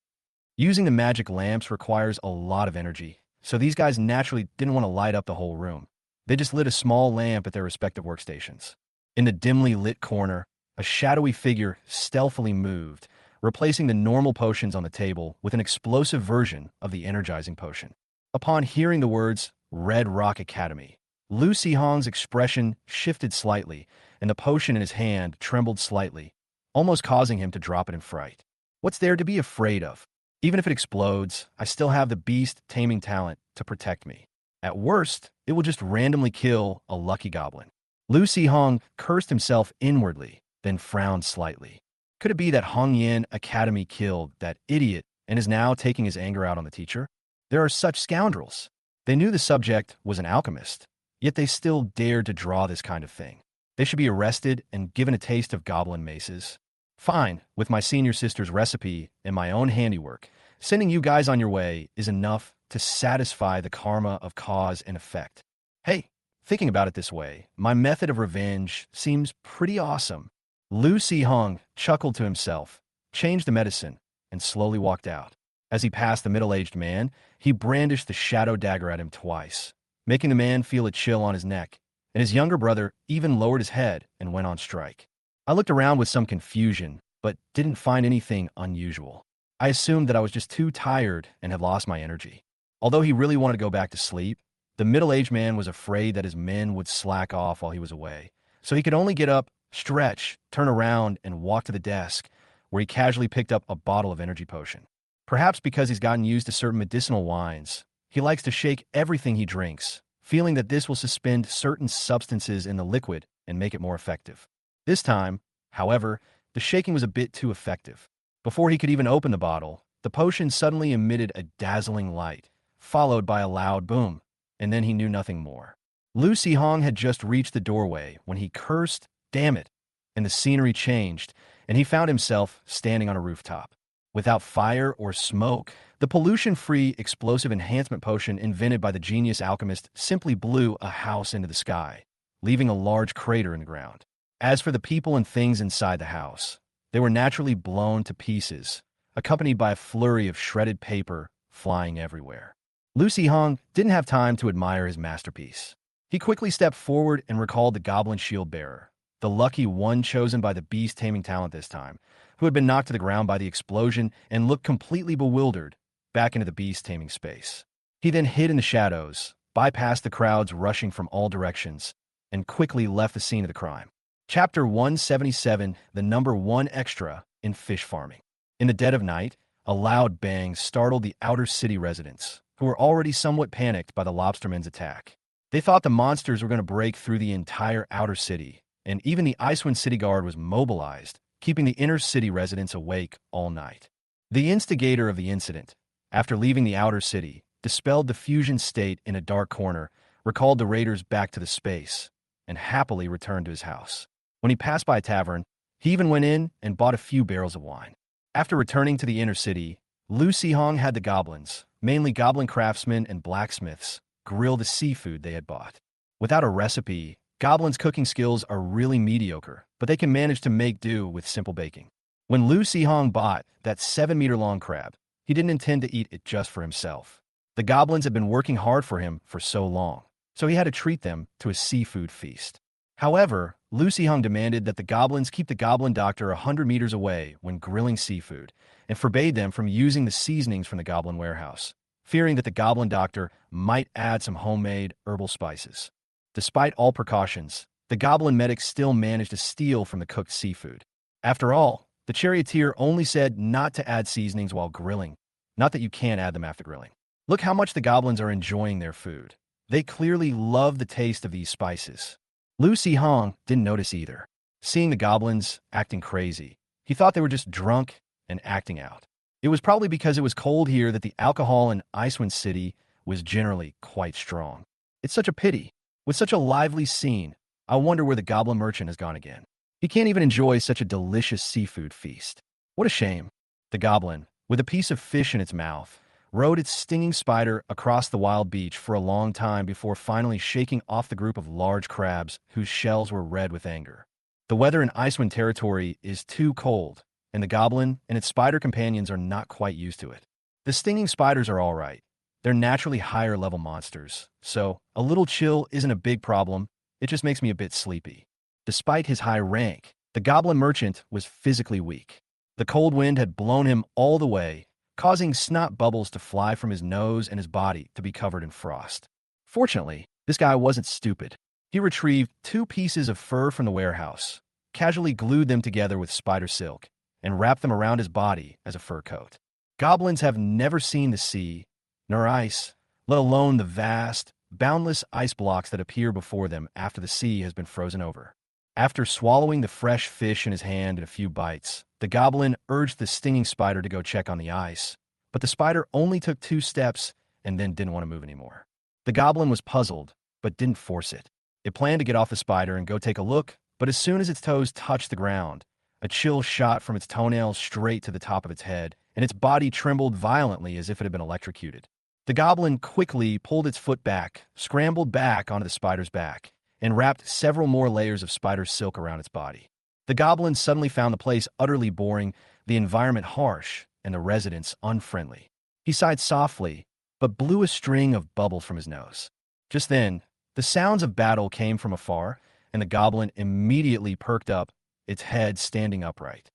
Using the magic lamps requires a lot of energy, so these guys naturally didn't want to light up the whole room. They just lit a small lamp at their respective workstations. In the dimly lit corner, a shadowy figure stealthily moved, replacing the normal potions on the table with an explosive version of the energizing potion. Upon hearing the words, Red Rock Academy, Lu Sihong's expression shifted slightly, and the potion in his hand trembled slightly, almost causing him to drop it in fright. What's there to be afraid of? Even if it explodes, I still have the beast taming talent to protect me. At worst, it will just randomly kill a lucky goblin. Lu Sihong cursed himself inwardly, then frowned slightly. Could it be that Hongyan Academy killed that idiot and is now taking his anger out on the teacher? There are such scoundrels. They knew the subject was an alchemist, yet they still dared to draw this kind of thing. They should be arrested and given a taste of goblin maces. Fine, with my senior sister's recipe and my own handiwork, sending you guys on your way is enough to satisfy the karma of cause and effect. Hey, thinking about it this way, my method of revenge seems pretty awesome. Lu Sihong chuckled to himself, changed the medicine, and slowly walked out. As he passed the middle-aged man, he brandished the shadow dagger at him twice, making the man feel a chill on his neck, and his younger brother even lowered his head and went on strike. I looked around with some confusion, but didn't find anything unusual. I assumed that I was just too tired and had lost my energy. Although he really wanted to go back to sleep, the middle-aged man was afraid that his men would slack off while he was away, so he could only get up, stretch, turn around, and walk to the desk, where he casually picked up a bottle of energy potion. Perhaps because he's gotten used to certain medicinal wines, he likes to shake everything he drinks, feeling that this will suspend certain substances in the liquid and make it more effective. This time, however, the shaking was a bit too effective. Before he could even open the bottle, the potion suddenly emitted a dazzling light, followed by a loud boom, and then he knew nothing more. Lu Sihong had just reached the doorway when he cursed, "Damn it," and the scenery changed, and he found himself standing on a rooftop. Without fire or smoke, the pollution-free explosive enhancement potion invented by the genius alchemist simply blew a house into the sky, leaving a large crater in the ground. As for the people and things inside the house, they were naturally blown to pieces, accompanied by a flurry of shredded paper flying everywhere. Lu Sihong didn't have time to admire his masterpiece. He quickly stepped forward and recalled the goblin shield bearer, the lucky one chosen by the beast taming talent this time, who had been knocked to the ground by the explosion and looked completely bewildered back into the beast taming space. He then hid in the shadows, bypassed the crowds rushing from all directions, and quickly left the scene of the crime. Chapter 177, the number 1 extra in fish farming. In the dead of night, a loud bang startled the outer city residents, who were already somewhat panicked by the lobstermen's attack. They thought the monsters were going to break through the entire outer city, and even the Icewind City Guard was mobilized, keeping the inner city residents awake all night. The instigator of the incident, after leaving the outer city, dispelled the fusion state in a dark corner, recalled the raiders back to the space, and happily returned to his house. When he passed by a tavern, he even went in and bought a few barrels of wine. After returning to the inner city, Lu Sihong had the goblins, mainly goblin craftsmen and blacksmiths, grill the seafood they had bought. Without a recipe, goblins' cooking skills are really mediocre, but they can manage to make do with simple baking. When Lu Sihong bought that 7-meter-long crab, he didn't intend to eat it just for himself. The goblins had been working hard for him for so long, so he had to treat them to a seafood feast. However, Lu Sihong demanded that the goblins keep the goblin doctor 100 meters away when grilling seafood, and forbade them from using the seasonings from the goblin warehouse, fearing that the goblin doctor might add some homemade herbal spices. Despite all precautions, the goblin medics still managed to steal from the cooked seafood. After all, The charioteer only said not to add seasonings while grilling, not that you can't add them after grilling. Look how much the goblins are enjoying their food. They clearly love the taste of these spices. Lucy Hong didn't notice either. Seeing the goblins acting crazy, he thought they were just drunk and acting out. It was probably because it was cold here that the alcohol in Icewind City was generally quite strong. It's such a pity. With such a lively scene, I wonder where the goblin merchant has gone again. He can't even enjoy such a delicious seafood feast. What a shame. The goblin, with a piece of fish in its mouth, rode its stinging spider across the wild beach for a long time before finally shaking off the group of large crabs whose shells were red with anger. The weather in Icewind territory is too cold, and the goblin and its spider companions are not quite used to it. The stinging spiders are all right. They're naturally higher-level monsters, so a little chill isn't a big problem. It just makes me a bit sleepy. Despite his high rank, the goblin merchant was physically weak. The cold wind had blown him all the way, causing snot bubbles to fly from his nose and his body to be covered in frost. Fortunately, this guy wasn't stupid. He retrieved 2 pieces of fur from the warehouse, casually glued them together with spider silk, and wrapped them around his body as a fur coat. Goblins have never seen the sea, nor ice, let alone the vast, boundless ice blocks that appear before them after the sea has been frozen over. After swallowing the fresh fish in his hand in a few bites, the goblin urged the stinging spider to go check on the ice, but the spider only took 2 steps and then didn't want to move anymore. The goblin was puzzled, but didn't force it. It planned to get off the spider and go take a look, but as soon as its toes touched the ground, a chill shot from its toenails straight to the top of its head, and its body trembled violently as if it had been electrocuted. The goblin quickly pulled its foot back, scrambled back onto the spider's back, and wrapped several more layers of spider silk around its body. The goblin suddenly found the place utterly boring, the environment harsh, and the residents unfriendly. He sighed softly, but blew a string of bubbles from his nose. Just then, the sounds of battle came from afar, and the goblin immediately perked up, its head standing upright.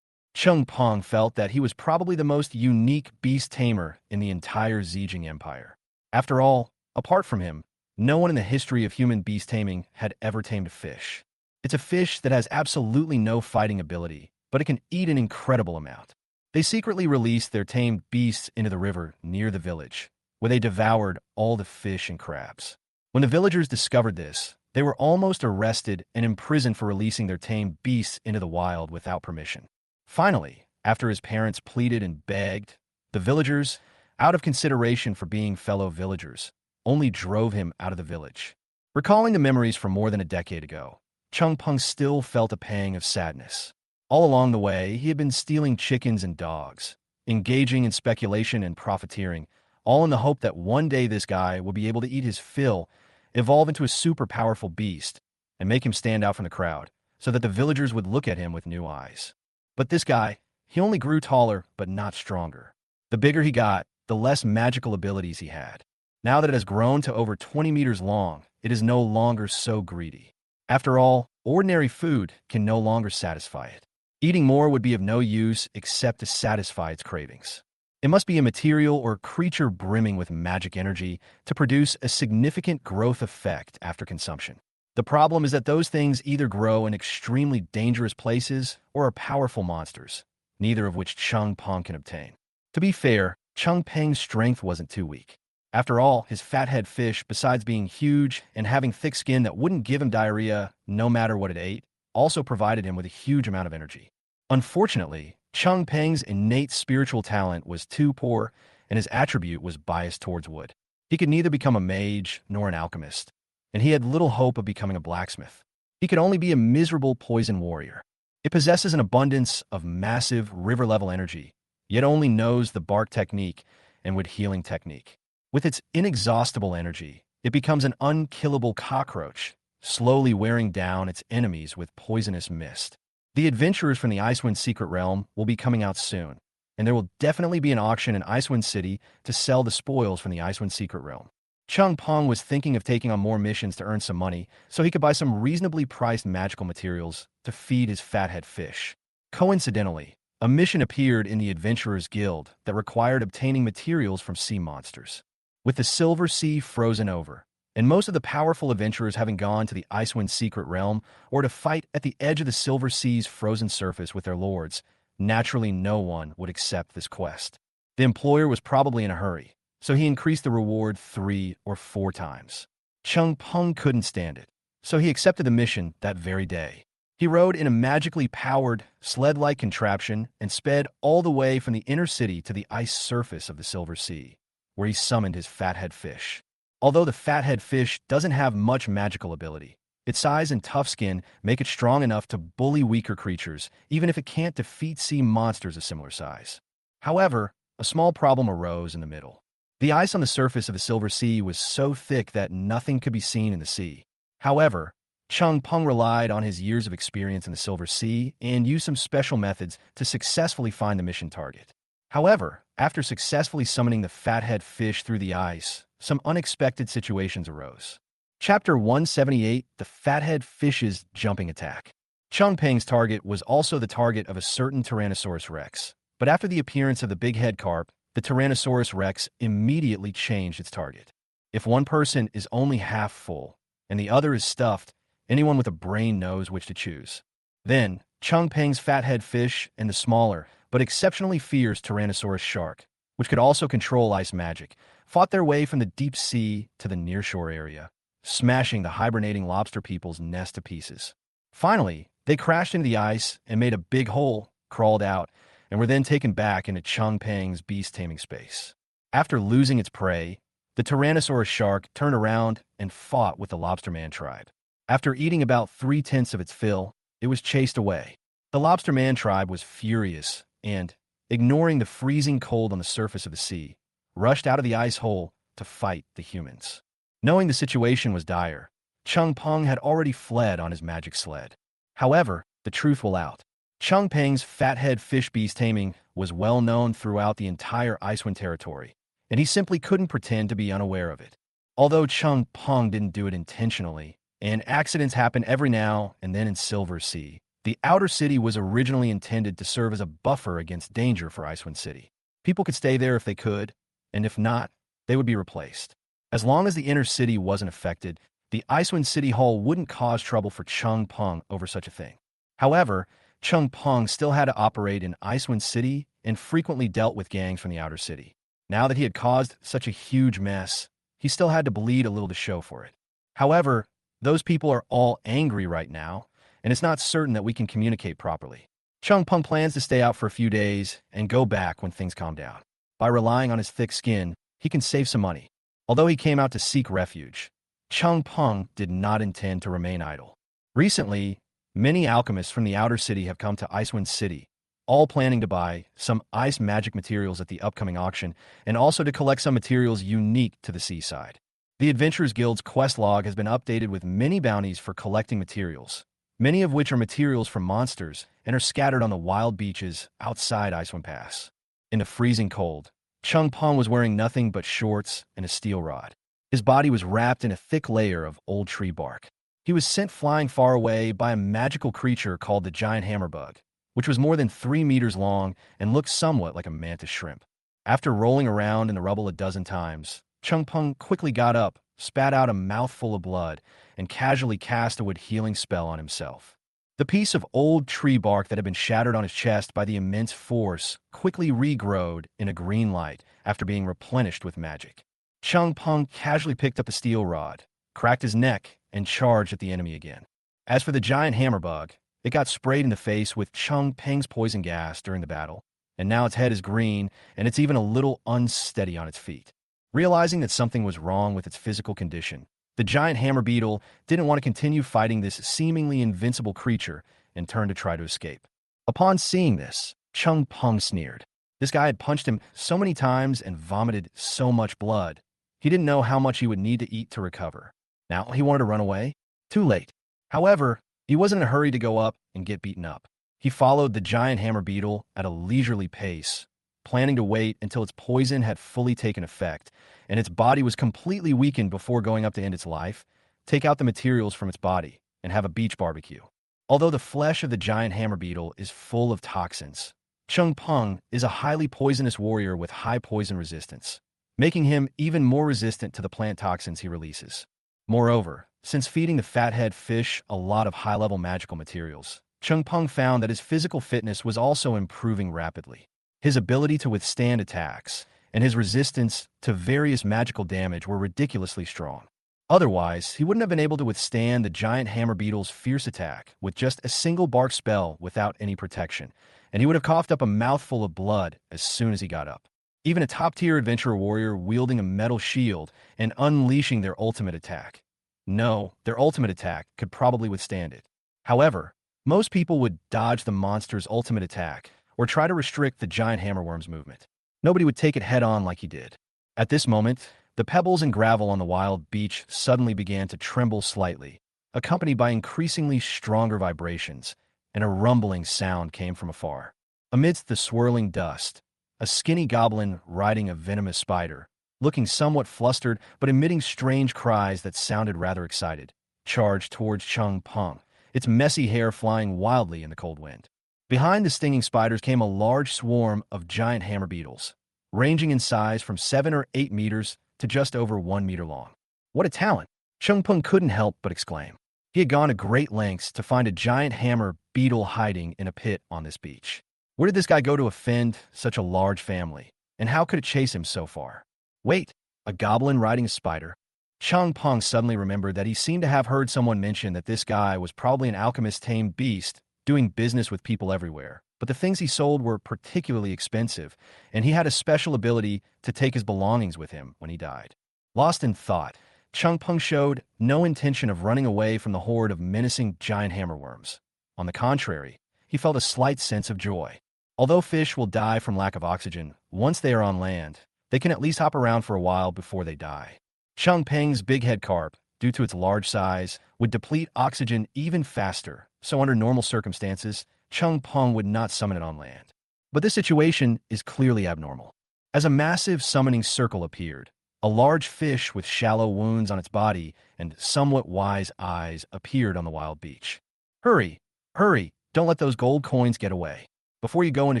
Chung Pong felt that he was probably the most unique beast tamer in the entire Zijing Empire. After all, apart from him, no one in the history of human beast taming had ever tamed a fish. It's a fish that has absolutely no fighting ability, but it can eat an incredible amount. They secretly released their tamed beasts into the river near the village, where they devoured all the fish and crabs. When the villagers discovered this, they were almost arrested and imprisoned for releasing their tamed beasts into the wild without permission. Finally, after his parents pleaded and begged, the villagers, out of consideration for being fellow villagers, only drove him out of the village. Recalling the memories from more than a decade ago, Chung Peng still felt a pang of sadness. All along the way, he had been stealing chickens and dogs, engaging in speculation and profiteering, all in the hope that one day this guy would be able to eat his fill, evolve into a super powerful beast, and make him stand out from the crowd, so that the villagers would look at him with new eyes. But this guy, he only grew taller, but not stronger. The bigger he got, the less magical abilities he had. Now that it has grown to over 20 meters long, it is no longer so greedy. After all, ordinary food can no longer satisfy it. Eating more would be of no use except to satisfy its cravings. It must be a material or creature brimming with magic energy to produce a significant growth effect after consumption. The problem is that those things either grow in extremely dangerous places or are powerful monsters, neither of which Chung Peng can obtain. To be fair, Chung Peng's strength wasn't too weak. After all, his fathead fish, besides being huge and having thick skin that wouldn't give him diarrhea no matter what it ate, also provided him with a huge amount of energy. Unfortunately, Chung Peng's innate spiritual talent was too poor, and his attribute was biased towards wood. He could neither become a mage nor an alchemist, and he had little hope of becoming a blacksmith. He could only be a miserable poison warrior. It possesses an abundance of massive river-level energy, yet only knows the bark technique and wood healing technique. With its inexhaustible energy, it becomes an unkillable cockroach, slowly wearing down its enemies with poisonous mist. The adventurers from the Icewind Secret Realm will be coming out soon, and there will definitely be an auction in Icewind City to sell the spoils from the Icewind Secret Realm. Chung Peng was thinking of taking on more missions to earn some money so he could buy some reasonably priced magical materials to feed his fathead fish. Coincidentally, a mission appeared in the Adventurers Guild that required obtaining materials from sea monsters. With the Silver Sea frozen over, and most of the powerful adventurers having gone to the Icewind Secret Realm or to fight at the edge of the Silver Sea's frozen surface with their lords, Naturally, no one would accept this quest. The employer was probably in a hurry, so he increased the reward 3 or 4 times. Chung Peng couldn't stand it, so he accepted the mission that very day. He rode in a magically powered, sled-like contraption and sped all the way from the inner city to the ice surface of the Silver Sea, where he summoned his fathead fish. Although the fathead fish doesn't have much magical ability, its size and tough skin make it strong enough to bully weaker creatures, even if it can't defeat sea monsters of similar size. However, a small problem arose in the middle. The ice on the surface of the Silver Sea was so thick that nothing could be seen in the sea. However, Chung Peng relied on his years of experience in the Silver Sea and used some special methods to successfully find the mission target. However, after successfully summoning the fathead fish through the ice, some unexpected situations arose. Chapter 178, The Fathead Fish's Jumping Attack. Chung Peng's target was also the target of a certain Tyrannosaurus rex, but after the appearance of the big head carp, the Tyrannosaurus rex immediately changed its target. If one person is only half full and the other is stuffed, anyone with a brain knows which to choose. Then, Chung Peng's fathead fish and the smaller, but exceptionally fierce Tyrannosaurus shark, which could also control ice magic, fought their way from the deep sea to the nearshore area, smashing the hibernating lobster people's nest to pieces. Finally, they crashed into the ice and made a big hole, crawled out, and were then taken back into Chung Peng's beast-taming space. After losing its prey, the Tyrannosaurus shark turned around and fought with the Lobsterman tribe. After eating about 3/10 of its fill, it was chased away. The Lobsterman tribe was furious and, ignoring the freezing cold on the surface of the sea, rushed out of the ice hole to fight the humans. Knowing the situation was dire, Chung Peng had already fled on his magic sled. However, the truth will out. Chung Peng's fathead fish beast taming was well known throughout the entire Icewind territory, and he simply couldn't pretend to be unaware of it. Although Chung Peng didn't do it intentionally, and accidents happen every now and then in Silver Sea, the outer city was originally intended to serve as a buffer against danger for Icewind City. People could stay there if they could, and if not, they would be replaced. As long as the inner city wasn't affected, the Icewind City Hall wouldn't cause trouble for Chung Peng over such a thing. However, Chung Peng still had to operate in Icewind City and frequently dealt with gangs from the outer city. Now that he had caused such a huge mess, he still had to bleed a little to show for it. However, those people are all angry right now, and it's not certain that we can communicate properly. Chung Peng plans to stay out for a few days and go back when things calm down. By relying on his thick skin, he can save some money. Although he came out to seek refuge, Chung Peng did not intend to remain idle. Recently, many alchemists from the outer city have come to Icewind City, all planning to buy some ice magic materials at the upcoming auction and also to collect some materials unique to the seaside. The Adventurers Guild's quest log has been updated with many bounties for collecting materials, many of which are materials from monsters and are scattered on the wild beaches outside Icewind Pass. In the freezing cold, Chung Peng was wearing nothing but shorts and a steel rod. His body was wrapped in a thick layer of old tree bark. He was sent flying far away by a magical creature called the giant hammerbug, which was more than 3 meters long and looked somewhat like a mantis shrimp. After rolling around in the rubble a dozen times, Chung Peng quickly got up, spat out a mouthful of blood, and casually cast a wood healing spell on himself. The piece of old tree bark that had been shattered on his chest by the immense force quickly regrowed in a green light after being replenished with magic. Chung Peng casually picked up the steel rod, cracked his neck, and charged at the enemy again. As for the giant hammerbug, it got sprayed in the face with Chung Peng's poison gas during the battle, and now its head is green and it's even a little unsteady on its feet. Realizing that something was wrong with its physical condition, the giant hammer beetle didn't want to continue fighting this seemingly invincible creature and turned to try to escape. Upon seeing this, Chung Peng sneered. This guy had punched him so many times and vomited so much blood. He didn't know how much he would need to eat to recover. Now he wanted to run away? Too late. However, he wasn't in a hurry to go up and get beaten up. He followed the giant hammer beetle at a leisurely pace, planning to wait until its poison had fully taken effect and its body was completely weakened before going up to end its life, take out the materials from its body, and have a beach barbecue. Although the flesh of the giant hammer beetle is full of toxins, Chung Peng is a highly poisonous warrior with high poison resistance, making him even more resistant to the plant toxins he releases. Moreover, since feeding the fathead fish a lot of high-level magical materials, Chung Peng found that his physical fitness was also improving rapidly. His ability to withstand attacks and his resistance to various magical damage were ridiculously strong. Otherwise, he wouldn't have been able to withstand the giant hammer beetle's fierce attack with just a single bark spell without any protection, and he would have coughed up a mouthful of blood as soon as he got up. Even a top-tier adventurer warrior wielding a metal shield and unleashing their ultimate attack. No, their ultimate attack could probably withstand it. However, most people would dodge the monster's ultimate attack or try to restrict the giant hammerworm's movement. Nobody would take it head-on like he did. At this moment, the pebbles and gravel on the wild beach suddenly began to tremble slightly, accompanied by increasingly stronger vibrations, and a rumbling sound came from afar. Amidst the swirling dust, a skinny goblin riding a venomous spider, looking somewhat flustered but emitting strange cries that sounded rather excited, charged towards Chung Peng, its messy hair flying wildly in the cold wind. Behind the stinging spiders came a large swarm of giant hammer beetles, ranging in size from 7 or 8 meters to just over 1 meter long. What a talent! Chung Peng couldn't help but exclaim. He had gone to great lengths to find a giant hammer beetle hiding in a pit on this beach. Where did this guy go to offend such a large family, and how could it chase him so far? Wait, a goblin riding a spider? Chung Peng suddenly remembered that he seemed to have heard someone mention that this guy was probably an alchemist-tamed beast doing business with people everywhere, but the things he sold were particularly expensive, and he had a special ability to take his belongings with him when he died. Lost in thought, Chung Peng showed no intention of running away from the horde of menacing giant hammerworms. On the contrary, he felt a slight sense of joy. Although fish will die from lack of oxygen, once they are on land, they can at least hop around for a while before they die. Chung Peng's big-head carp, due to its large size, would deplete oxygen even faster, so under normal circumstances, Chung Peng would not summon it on land. But this situation is clearly abnormal. As a massive summoning circle appeared, a large fish with shallow wounds on its body and somewhat wise eyes appeared on the wild beach. Hurry, hurry, don't let those gold coins get away. Before you go into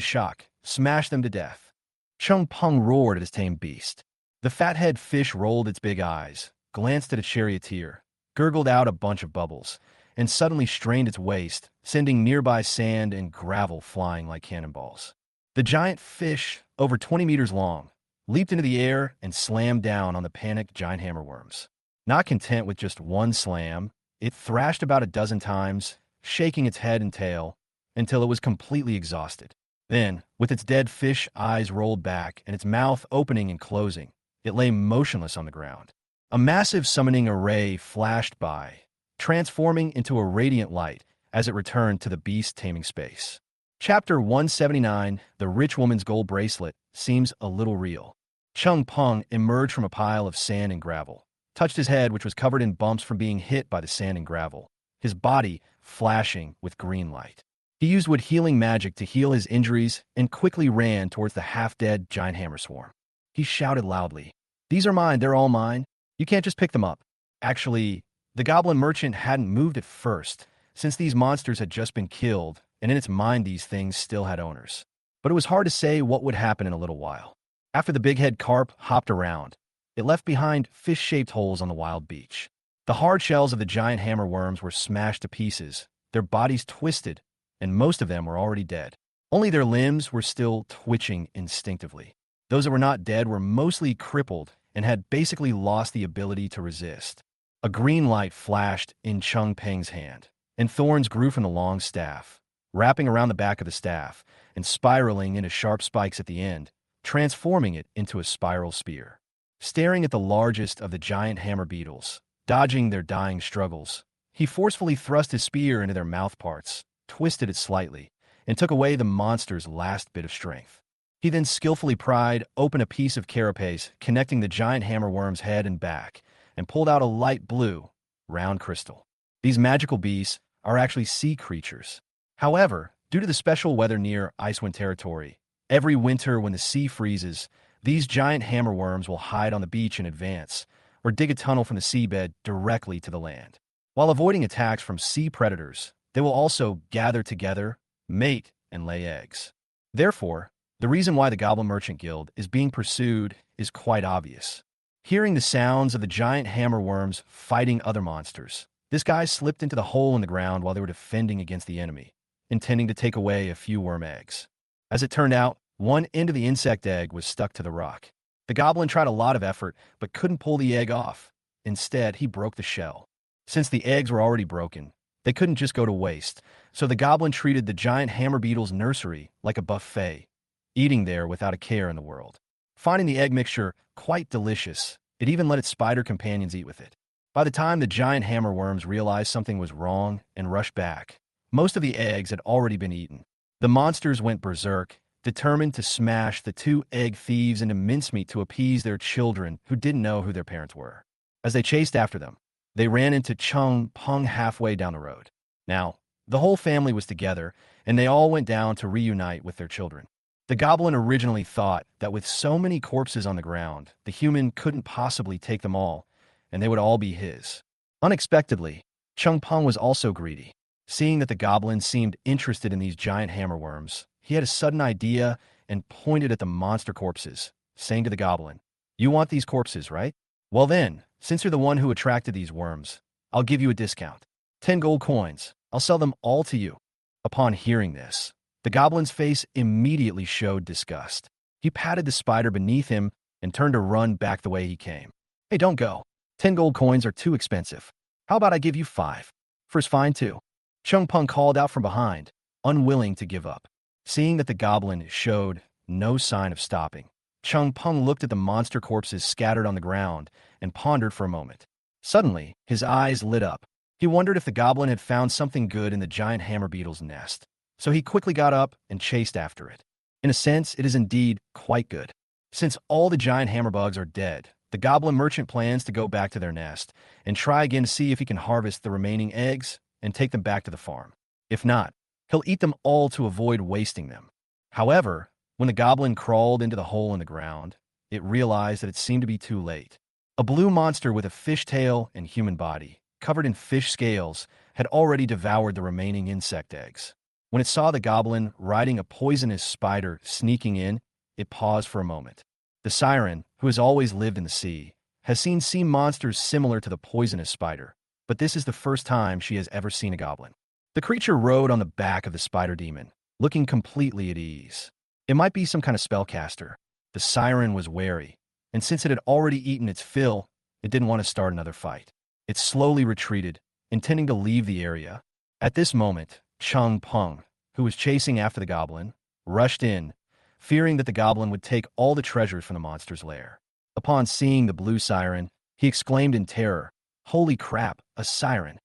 shock, smash them to death. Chung Peng roared at his tame beast. The fathead fish rolled its big eyes, glanced at a charioteer, gurgled out a bunch of bubbles, and suddenly strained its waist, sending nearby sand and gravel flying like cannonballs. The giant fish, over 20 meters long, leaped into the air and slammed down on the panicked giant hammerworms. Not content with just one slam, it thrashed about a dozen times, shaking its head and tail, until it was completely exhausted. Then, with its dead fish eyes rolled back and its mouth opening and closing, it lay motionless on the ground. A massive summoning array flashed by, transforming into a radiant light as it returned to the beast-taming space. Chapter 179, The Rich Woman's Gold Bracelet, seems a little real. Chung Peng emerged from a pile of sand and gravel, touched his head, which was covered in bumps from being hit by the sand and gravel, his body flashing with green light. He used wood healing magic to heal his injuries and quickly ran towards the half-dead giant hammer swarm. He shouted loudly, "These are mine, they're all mine. You can't just pick them up." Actually, the goblin merchant hadn't moved at first, since these monsters had just been killed, and in its mind these things still had owners. But it was hard to say what would happen in a little while. After the big-head carp hopped around, it left behind fish-shaped holes on the wild beach. The hard shells of the giant hammerworms were smashed to pieces, their bodies twisted, and most of them were already dead. Only their limbs were still twitching instinctively. Those that were not dead were mostly crippled and had basically lost the ability to resist. A green light flashed in Chung Peng's hand, and thorns grew from the long staff, wrapping around the back of the staff and spiraling into sharp spikes at the end, transforming it into a spiral spear. Staring at the largest of the giant hammer beetles, dodging their dying struggles, he forcefully thrust his spear into their mouth parts, twisted it slightly, and took away the monster's last bit of strength. He then skillfully pried open a piece of carapace connecting the giant hammerworm's head and back, and pulled out a light blue, round crystal. These magical beasts are actually sea creatures. However, due to the special weather near Icewind territory, every winter when the sea freezes, these giant hammerworms will hide on the beach in advance, or dig a tunnel from the seabed directly to the land. While avoiding attacks from sea predators, they will also gather together, mate, and lay eggs. Therefore, the reason why the Goblin Merchant Guild is being pursued is quite obvious. Hearing the sounds of the giant hammerworms fighting other monsters, this guy slipped into the hole in the ground while they were defending against the enemy, intending to take away a few worm eggs. As it turned out, one end of the insect egg was stuck to the rock. The goblin tried a lot of effort, but couldn't pull the egg off. Instead, he broke the shell. Since the eggs were already broken, they couldn't just go to waste, so the goblin treated the giant hammer beetle's nursery like a buffet, eating there without a care in the world. Finding the egg mixture quite delicious, it even let its spider companions eat with it. By the time the giant hammerworms realized something was wrong and rushed back, most of the eggs had already been eaten. The monsters went berserk, determined to smash the two egg thieves into mincemeat to appease their children who didn't know who their parents were. As they chased after them, they ran into Chung Peng halfway down the road. Now, the whole family was together, and they all went down to reunite with their children. The goblin originally thought that with so many corpses on the ground, the human couldn't possibly take them all, and they would all be his. Unexpectedly, Chung Peng was also greedy. Seeing that the goblin seemed interested in these giant hammerworms, he had a sudden idea and pointed at the monster corpses, saying to the goblin, "You want these corpses, right? Well then, since you're the one who attracted these worms, I'll give you a discount. 10 gold coins. I'll sell them all to you." Upon hearing this, the goblin's face immediately showed disgust. He patted the spider beneath him and turned to run back the way he came. "Hey, don't go. 10 gold coins are too expensive. How about I give you 5? First fine too." Chung Peng called out from behind, unwilling to give up. Seeing that the goblin showed no sign of stopping, Chung Peng looked at the monster corpses scattered on the ground and pondered for a moment. Suddenly, his eyes lit up. He wondered if the goblin had found something good in the giant hammer beetle's nest, so he quickly got up and chased after it. In a sense, it is indeed quite good. Since all the giant hammerbugs are dead, the goblin merchant plans to go back to their nest and try again to see if he can harvest the remaining eggs and take them back to the farm. If not, he'll eat them all to avoid wasting them. However, when the goblin crawled into the hole in the ground, it realized that it seemed to be too late. A blue monster with a fish tail and human body, covered in fish scales, had already devoured the remaining insect eggs. When it saw the goblin riding a poisonous spider sneaking in, it paused for a moment. The siren, who has always lived in the sea, has seen sea monsters similar to the poisonous spider, but this is the first time she has ever seen a goblin. The creature rode on the back of the spider demon, looking completely at ease. It might be some kind of spellcaster. The siren was wary, and since it had already eaten its fill, it didn't want to start another fight. It slowly retreated, intending to leave the area. At this moment, Chung Peng, who was chasing after the goblin, rushed in, fearing that the goblin would take all the treasures from the monster's lair. Upon seeing the blue siren, he exclaimed in terror, "Holy crap, a siren!"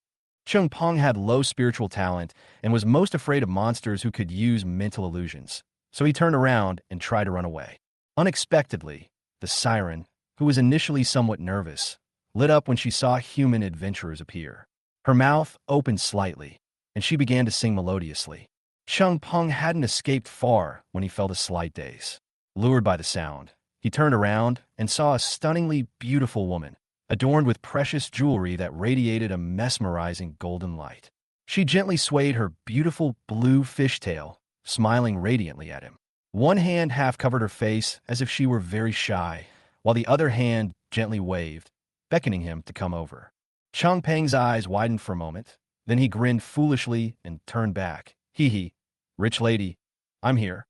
Chung Peng had low spiritual talent and was most afraid of monsters who could use mental illusions, so he turned around and tried to run away. Unexpectedly, the siren, who was initially somewhat nervous, lit up when she saw human adventurers appear. Her mouth opened slightly, and she began to sing melodiously. Chung Peng hadn't escaped far when he felt a slight daze. Lured by the sound, he turned around and saw a stunningly beautiful woman, adorned with precious jewelry that radiated a mesmerizing golden light. She gently swayed her beautiful blue fishtail, smiling radiantly at him. One hand half covered her face as if she were very shy, while the other hand gently waved, beckoning him to come over. Chung Peng's eyes widened for a moment, then he grinned foolishly and turned back. "Hee, rich lady, I'm here."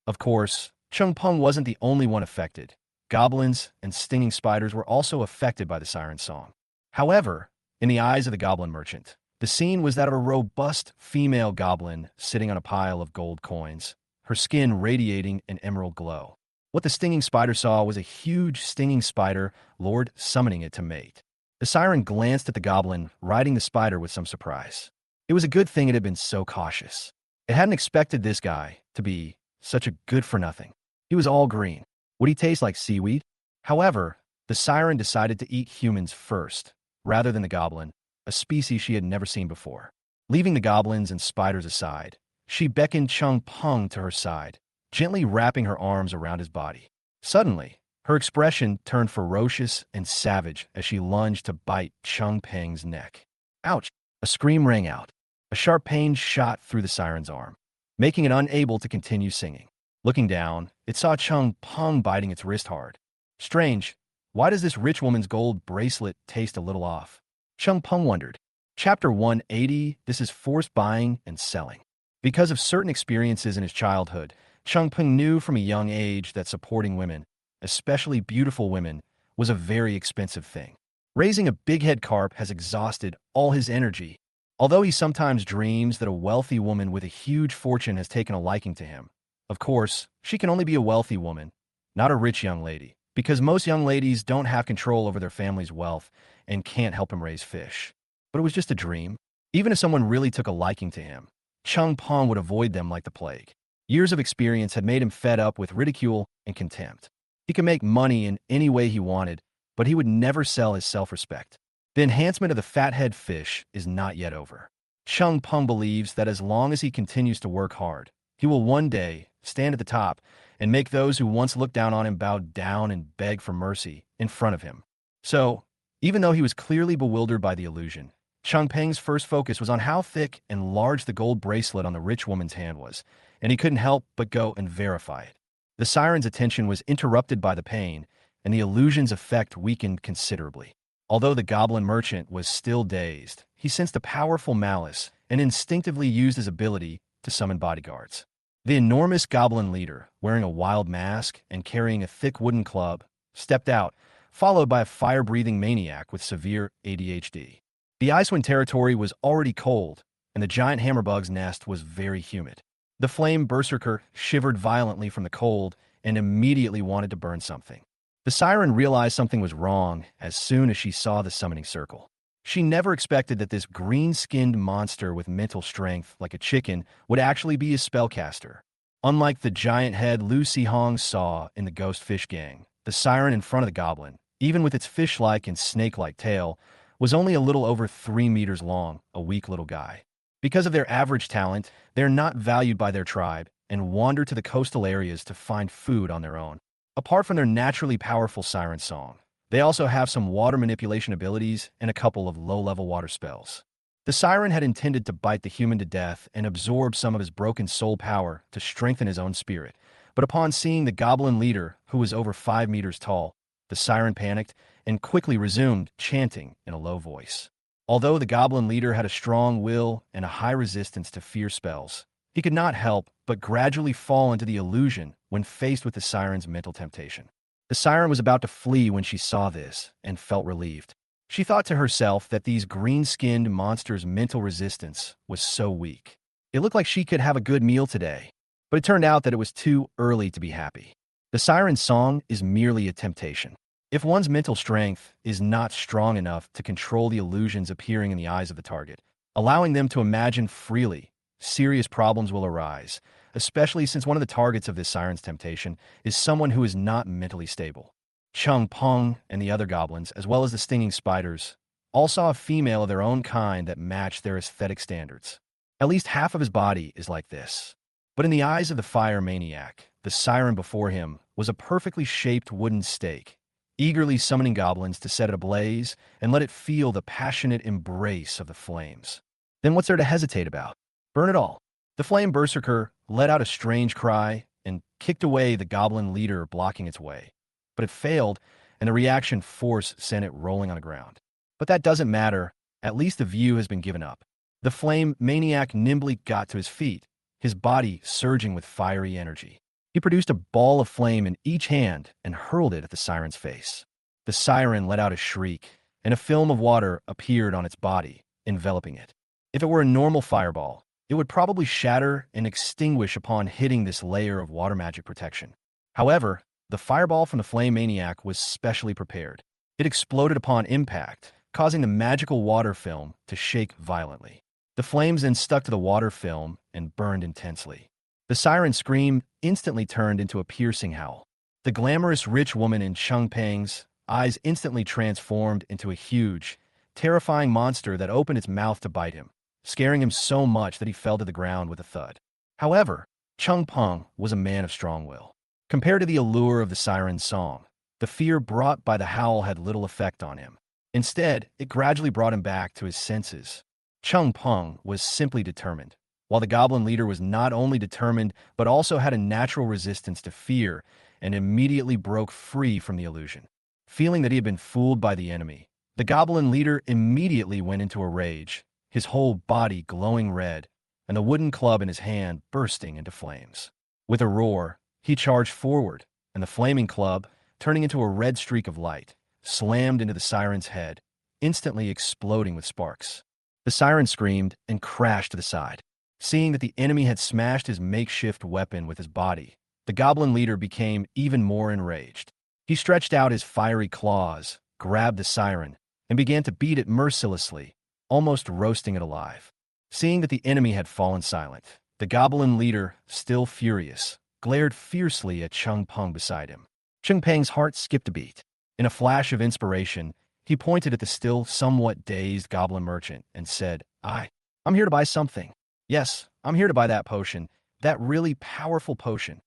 Of course, Chung Peng wasn't the only one affected. Goblins and stinging spiders were also affected by the siren song. However, in the eyes of the goblin merchant, the scene was that of a robust female goblin sitting on a pile of gold coins, her skin radiating an emerald glow. What the stinging spider saw was a huge stinging spider lord summoning it to mate. The siren glanced at the goblin, riding the spider with some surprise. It was a good thing it had been so cautious. It hadn't expected this guy to be such a good-for-nothing. He was all green. Would he taste like seaweed? However, the siren decided to eat humans first, rather than the goblin, a species she had never seen before. Leaving the goblins and spiders aside, she beckoned Chung Peng to her side, gently wrapping her arms around his body. Suddenly, her expression turned ferocious and savage as she lunged to bite Chung Peng's neck. Ouch! A scream rang out. A sharp pain shot through the siren's arm, making it unable to continue singing. Looking down, it saw Chung Peng biting its wrist hard. Strange, why does this rich woman's gold bracelet taste a little off? Chung Peng wondered. Chapter 180, this is forced buying and selling. Because of certain experiences in his childhood, Chung Peng knew from a young age that supporting women, especially beautiful women, was a very expensive thing. Raising a big-head carp has exhausted all his energy, although he sometimes dreams that a wealthy woman with a huge fortune has taken a liking to him. Of course, she can only be a wealthy woman, not a rich young lady, because most young ladies don't have control over their family's wealth and can't help him raise fish. But it was just a dream. Even if someone really took a liking to him, Chung Peng would avoid them like the plague. Years of experience had made him fed up with ridicule and contempt. He could make money in any way he wanted, but he would never sell his self-respect. The enhancement of the fathead fish is not yet over. Chung Peng believes that as long as he continues to work hard, he will one day stand at the top and make those who once looked down on him bow down and beg for mercy in front of him. So, even though he was clearly bewildered by the illusion, Chung Peng's first focus was on how thick and large the gold bracelet on the rich woman's hand was, and he couldn't help but go and verify it. The siren's attention was interrupted by the pain, and the illusion's effect weakened considerably. Although the goblin merchant was still dazed, he sensed a powerful malice and instinctively used his ability to summon bodyguards. The enormous goblin leader, wearing a wild mask and carrying a thick wooden club, stepped out, followed by a fire-breathing maniac with severe ADHD. The Icewind territory was already cold, and the giant hammerbug's nest was very humid. The flame berserker shivered violently from the cold and immediately wanted to burn something. The siren realized something was wrong as soon as she saw the summoning circle. She never expected that this green-skinned monster with mental strength like a chicken would actually be a spellcaster. Unlike the giant head Lu Si-hong saw in the Ghost Fish Gang, the siren in front of the goblin, even with its fish-like and snake-like tail, was only a little over 3 meters long, a weak little guy. Because of their average talent, they're not valued by their tribe and wander to the coastal areas to find food on their own. Apart from their naturally powerful siren song, they also have some water manipulation abilities and a couple of low-level water spells. The siren had intended to bite the human to death and absorb some of his broken soul power to strengthen his own spirit, but upon seeing the goblin leader, who was over 5 meters tall, the siren panicked and quickly resumed chanting in a low voice. Although the goblin leader had a strong will and a high resistance to fear spells, he could not help but gradually fall into the illusion when faced with the siren's mental temptation. The siren was about to flee when she saw this and felt relieved. She thought to herself that these green-skinned monsters' mental resistance was so weak. It looked like she could have a good meal today, but it turned out that it was too early to be happy. The siren's song is merely a temptation. If one's mental strength is not strong enough to control the illusions appearing in the eyes of the target, allowing them to imagine freely, serious problems will arise, especially since one of the targets of this siren's temptation is someone who is not mentally stable. Chung Peng and the other goblins, as well as the stinging spiders, all saw a female of their own kind that matched their aesthetic standards. At least half of his body is like this. But in the eyes of the fire maniac, the siren before him was a perfectly shaped wooden stake, eagerly summoning goblins to set it ablaze and let it feel the passionate embrace of the flames. Then what's there to hesitate about? Burn it all. The flame berserker let out a strange cry and kicked away the goblin leader blocking its way. But it failed, and the reaction force sent it rolling on the ground. But that doesn't matter. At least the view has been given up. The flame maniac nimbly got to his feet, his body surging with fiery energy. He produced a ball of flame in each hand and hurled it at the siren's face. The siren let out a shriek, and a film of water appeared on its body, enveloping it. If it were a normal fireball, it would probably shatter and extinguish upon hitting this layer of water magic protection. However, the fireball from the flame maniac was specially prepared. It exploded upon impact, causing the magical water film to shake violently. The flames then stuck to the water film and burned intensely. The siren's scream instantly turned into a piercing howl. The glamorous rich woman in Chung Peng's eyes instantly transformed into a huge, terrifying monster that opened its mouth to bite him, scaring him so much that he fell to the ground with a thud. However, Chung Peng was a man of strong will. Compared to the allure of the siren's song, the fear brought by the howl had little effect on him. Instead, it gradually brought him back to his senses. Chung Peng was simply determined, while the goblin leader was not only determined but also had a natural resistance to fear and immediately broke free from the illusion. Feeling that he had been fooled by the enemy, the goblin leader immediately went into a rage, his whole body glowing red, and the wooden club in his hand bursting into flames. With a roar, he charged forward, and the flaming club, turning into a red streak of light, slammed into the siren's head, instantly exploding with sparks. The siren screamed and crashed to the side. Seeing that the enemy had smashed his makeshift weapon with his body, the goblin leader became even more enraged. He stretched out his fiery claws, grabbed the siren, and began to beat it mercilessly, almost roasting it alive. Seeing that the enemy had fallen silent, the goblin leader, still furious, glared fiercely at Chung Peng beside him. Chung Peng's heart skipped a beat. In a flash of inspiration, he pointed at the still somewhat dazed goblin merchant and said, I'm here to buy something. Yes, I'm here to buy that potion, that really powerful potion.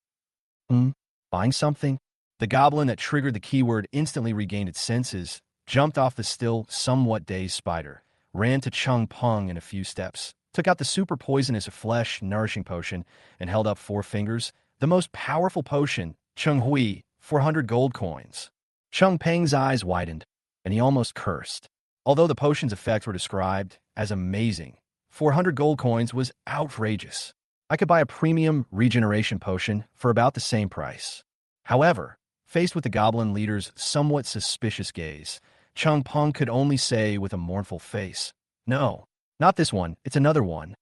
Buying something? The goblin that triggered the keyword instantly regained its senses, jumped off the still somewhat dazed spider, ran to Chung Peng in a few steps, took out the super poisonous flesh-nourishing potion, and held up 4 fingers. The most powerful potion, Chung Hui, 400 gold coins. Chung Peng's eyes widened, and he almost cursed. Although the potion's effects were described as amazing, 400 gold coins was outrageous. I could buy a premium regeneration potion for about the same price. However, faced with the goblin leader's somewhat suspicious gaze, Chung Peng could only say with a mournful face, "No, not this one, it's another one."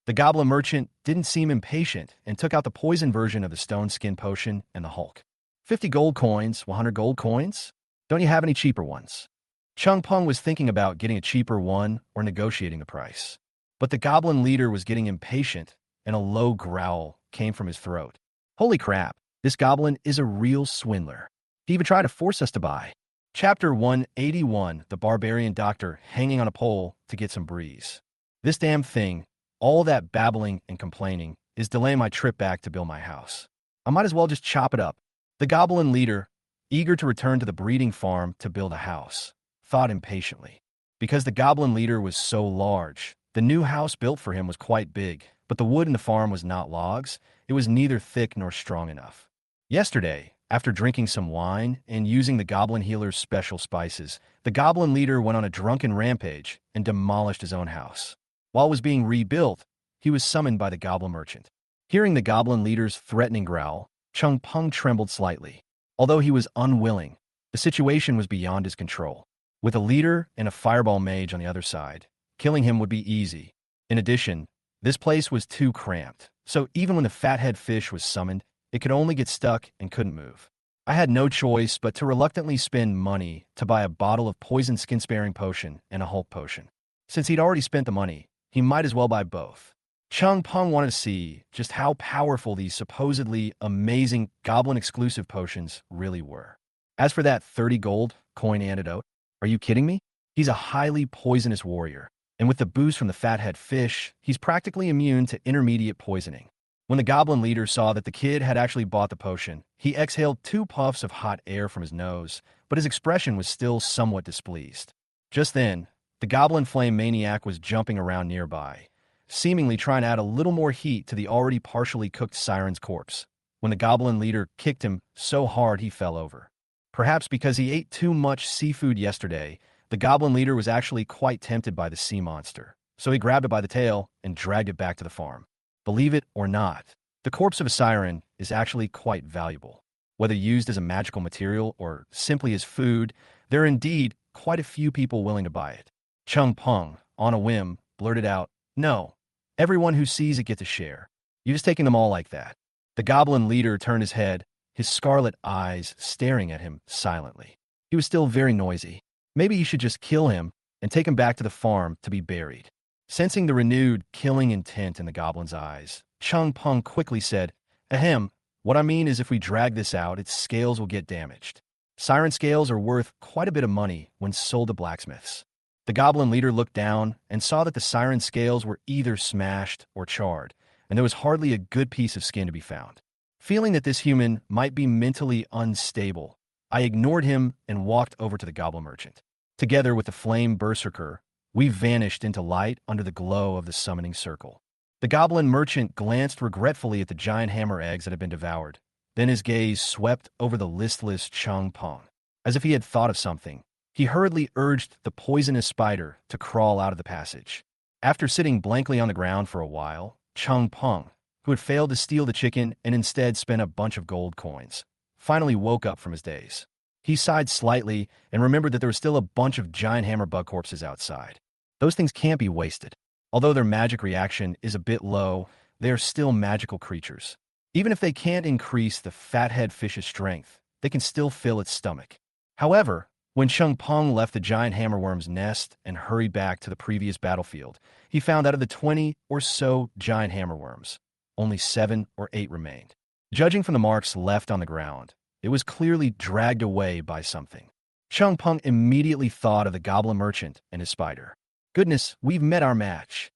The goblin merchant didn't seem impatient and took out the poison version of the stone skin potion and the Hulk. 50 gold coins, 100 gold coins? Don't you have any cheaper ones? Chung Peng was thinking about getting a cheaper one or negotiating the price. But the goblin leader was getting impatient, and a low growl came from his throat. Holy crap, this goblin is a real swindler. He even tried to force us to buy. Chapter 181, The Barbarian Doctor Hanging on a Pole to Get Some Breeze. This damn thing, all that babbling and complaining, is delaying my trip back to build my house. I might as well just chop it up. The goblin leader, eager to return to the breeding farm to build a house, thought impatiently. Because the goblin leader was so large, the new house built for him was quite big, but the wood in the farm was not logs. It was neither thick nor strong enough. Yesterday, after drinking some wine and using the goblin healer's special spices, the goblin leader went on a drunken rampage and demolished his own house. While it was being rebuilt, he was summoned by the goblin merchant. Hearing the goblin leader's threatening growl, Chung Peng trembled slightly. Although he was unwilling, the situation was beyond his control. With a leader and a fireball mage on the other side, killing him would be easy. In addition, this place was too cramped, so even when the fathead fish was summoned, it could only get stuck and couldn't move. I had no choice but to reluctantly spend money to buy a bottle of poison skin-sparing potion and a Hulk potion. Since he'd already spent the money, he might as well buy both. Chung Peng wanted to see just how powerful these supposedly amazing goblin-exclusive potions really were. As for that 30 gold coin antidote, are you kidding me? He's a highly poisonous warrior, and with the boost from the fathead fish, he's practically immune to intermediate poisoning. When the goblin leader saw that the kid had actually bought the potion, he exhaled 2 puffs of hot air from his nose, but his expression was still somewhat displeased. Just then, the goblin flame maniac was jumping around nearby, seemingly trying to add a little more heat to the already partially cooked siren's corpse, when the goblin leader kicked him so hard he fell over. Perhaps because he ate too much seafood yesterday, the goblin leader was actually quite tempted by the sea monster, so he grabbed it by the tail and dragged it back to the farm. Believe it or not, the corpse of a siren is actually quite valuable. Whether used as a magical material or simply as food, there are indeed quite a few people willing to buy it. Chung Peng, on a whim, blurted out, "No, everyone who sees it gets a share. You're just taking them all like that." The goblin leader turned his head, his scarlet eyes staring at him silently. He was still very noisy. Maybe he should just kill him and take him back to the farm to be buried. Sensing the renewed killing intent in the goblin's eyes, Chung Peng quickly said, "Ahem, what I mean is if we drag this out, its scales will get damaged. Siren scales are worth quite a bit of money when sold to blacksmiths." The goblin leader looked down and saw that the siren scales were either smashed or charred, and there was hardly a good piece of skin to be found. Feeling that this human might be mentally unstable, I ignored him and walked over to the goblin merchant. Together with the flame berserker, we vanished into light under the glow of the summoning circle. The goblin merchant glanced regretfully at the giant hammer eggs that had been devoured. Then his gaze swept over the listless Chung Peng. As if he had thought of something, he hurriedly urged the poisonous spider to crawl out of the passage. After sitting blankly on the ground for a while, Chung Peng, who had failed to steal the chicken and instead spent a bunch of gold coins, finally woke up from his daze. He sighed slightly and remembered that there was still a bunch of giant hammer bug corpses outside. Those things can't be wasted. Although their magic reaction is a bit low, they are still magical creatures. Even if they can't increase the fathead fish's strength, they can still fill its stomach. However, when Chung Peng left the giant hammerworm's nest and hurried back to the previous battlefield, he found out of the 20 or so giant hammerworms, only 7 or 8 remained. Judging from the marks left on the ground, it was clearly dragged away by something. Chung Peng immediately thought of the goblin merchant and his spider. Goodness, we've met our match.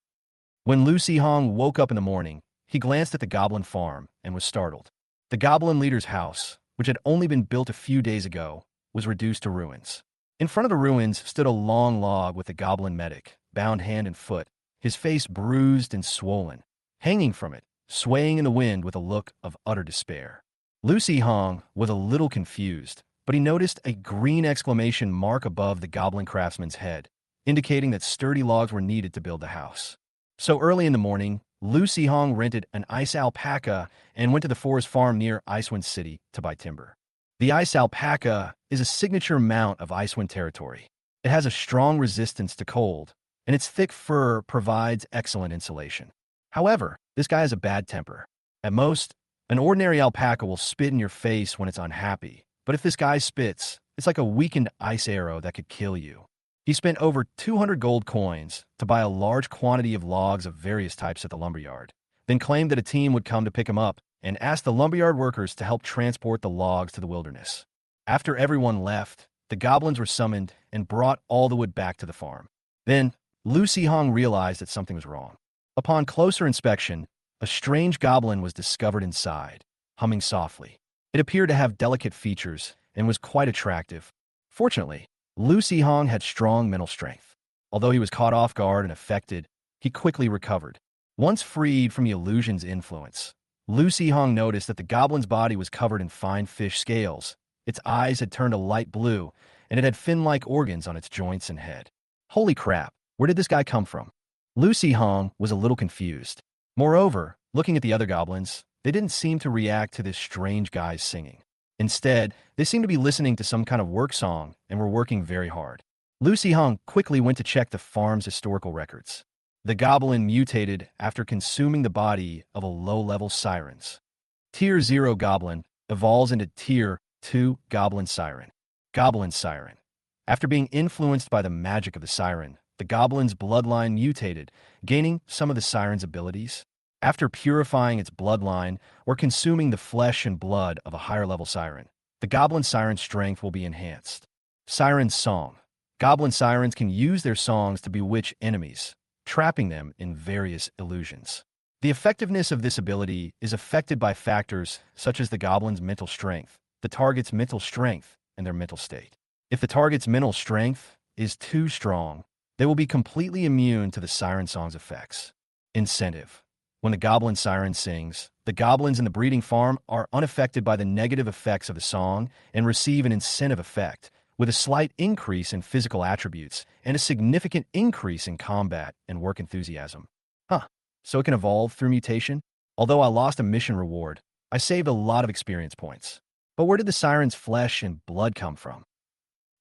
When Lu Sihong woke up in the morning, he glanced at the goblin farm and was startled. The goblin leader's house, which had only been built a few days ago, was reduced to ruins. In front of the ruins stood a long log with the goblin medic, bound hand and foot, his face bruised and swollen. Hanging from it, swaying in the wind with a look of utter despair. Lu Sihong was a little confused, but he noticed a green exclamation mark above the goblin craftsman's head, indicating that sturdy logs were needed to build the house. So early in the morning, Lu Sihong rented an ice alpaca and went to the forest farm near Icewind City to buy timber. The ice alpaca is a signature mount of Icewind territory. It has a strong resistance to cold, and its thick fur provides excellent insulation. However, this guy has a bad temper. At most, an ordinary alpaca will spit in your face when it's unhappy, but if this guy spits, it's like a weakened ice arrow that could kill you. He spent over 200 gold coins to buy a large quantity of logs of various types at the lumberyard, then claimed that a team would come to pick him up and asked the lumberyard workers to help transport the logs to the wilderness. After everyone left, the goblins were summoned and brought all the wood back to the farm. Then, Lu Sihong realized that something was wrong. Upon closer inspection, a strange goblin was discovered inside, humming softly. It appeared to have delicate features and was quite attractive. Fortunately, Lu Sihong had strong mental strength. Although he was caught off guard and affected, he quickly recovered. Once freed from the illusion's influence, Lu Sihong noticed that the goblin's body was covered in fine fish scales. Its eyes had turned a light blue, and it had fin-like organs on its joints and head. Holy crap, where did this guy come from? Lu Sihong was a little confused. Moreover, looking at the other goblins, they didn't seem to react to this strange guy's singing. Instead, they seemed to be listening to some kind of work song and were working very hard. Lu Sihong quickly went to check the farm's historical records. The goblin mutated after consuming the body of a low-level sirens. Tier 0 goblin evolves into Tier 2 goblin siren. Goblin siren. After being influenced by the magic of the siren, the goblin's bloodline mutated, gaining some of the siren's abilities. After purifying its bloodline or consuming the flesh and blood of a higher-level siren, the goblin siren's strength will be enhanced. Siren's Song. Goblin sirens can use their songs to bewitch enemies, trapping them in various illusions. The effectiveness of this ability is affected by factors such as the goblin's mental strength, the target's mental strength, and their mental state. If the target's mental strength is too strong, they will be completely immune to the siren song's effects. Incentive. When the goblin siren sings, the goblins in the breeding farm are unaffected by the negative effects of the song and receive an incentive effect, with a slight increase in physical attributes and a significant increase in combat and work enthusiasm. So it can evolve through mutation? Although I lost a mission reward, I saved a lot of experience points. But where did the siren's flesh and blood come from?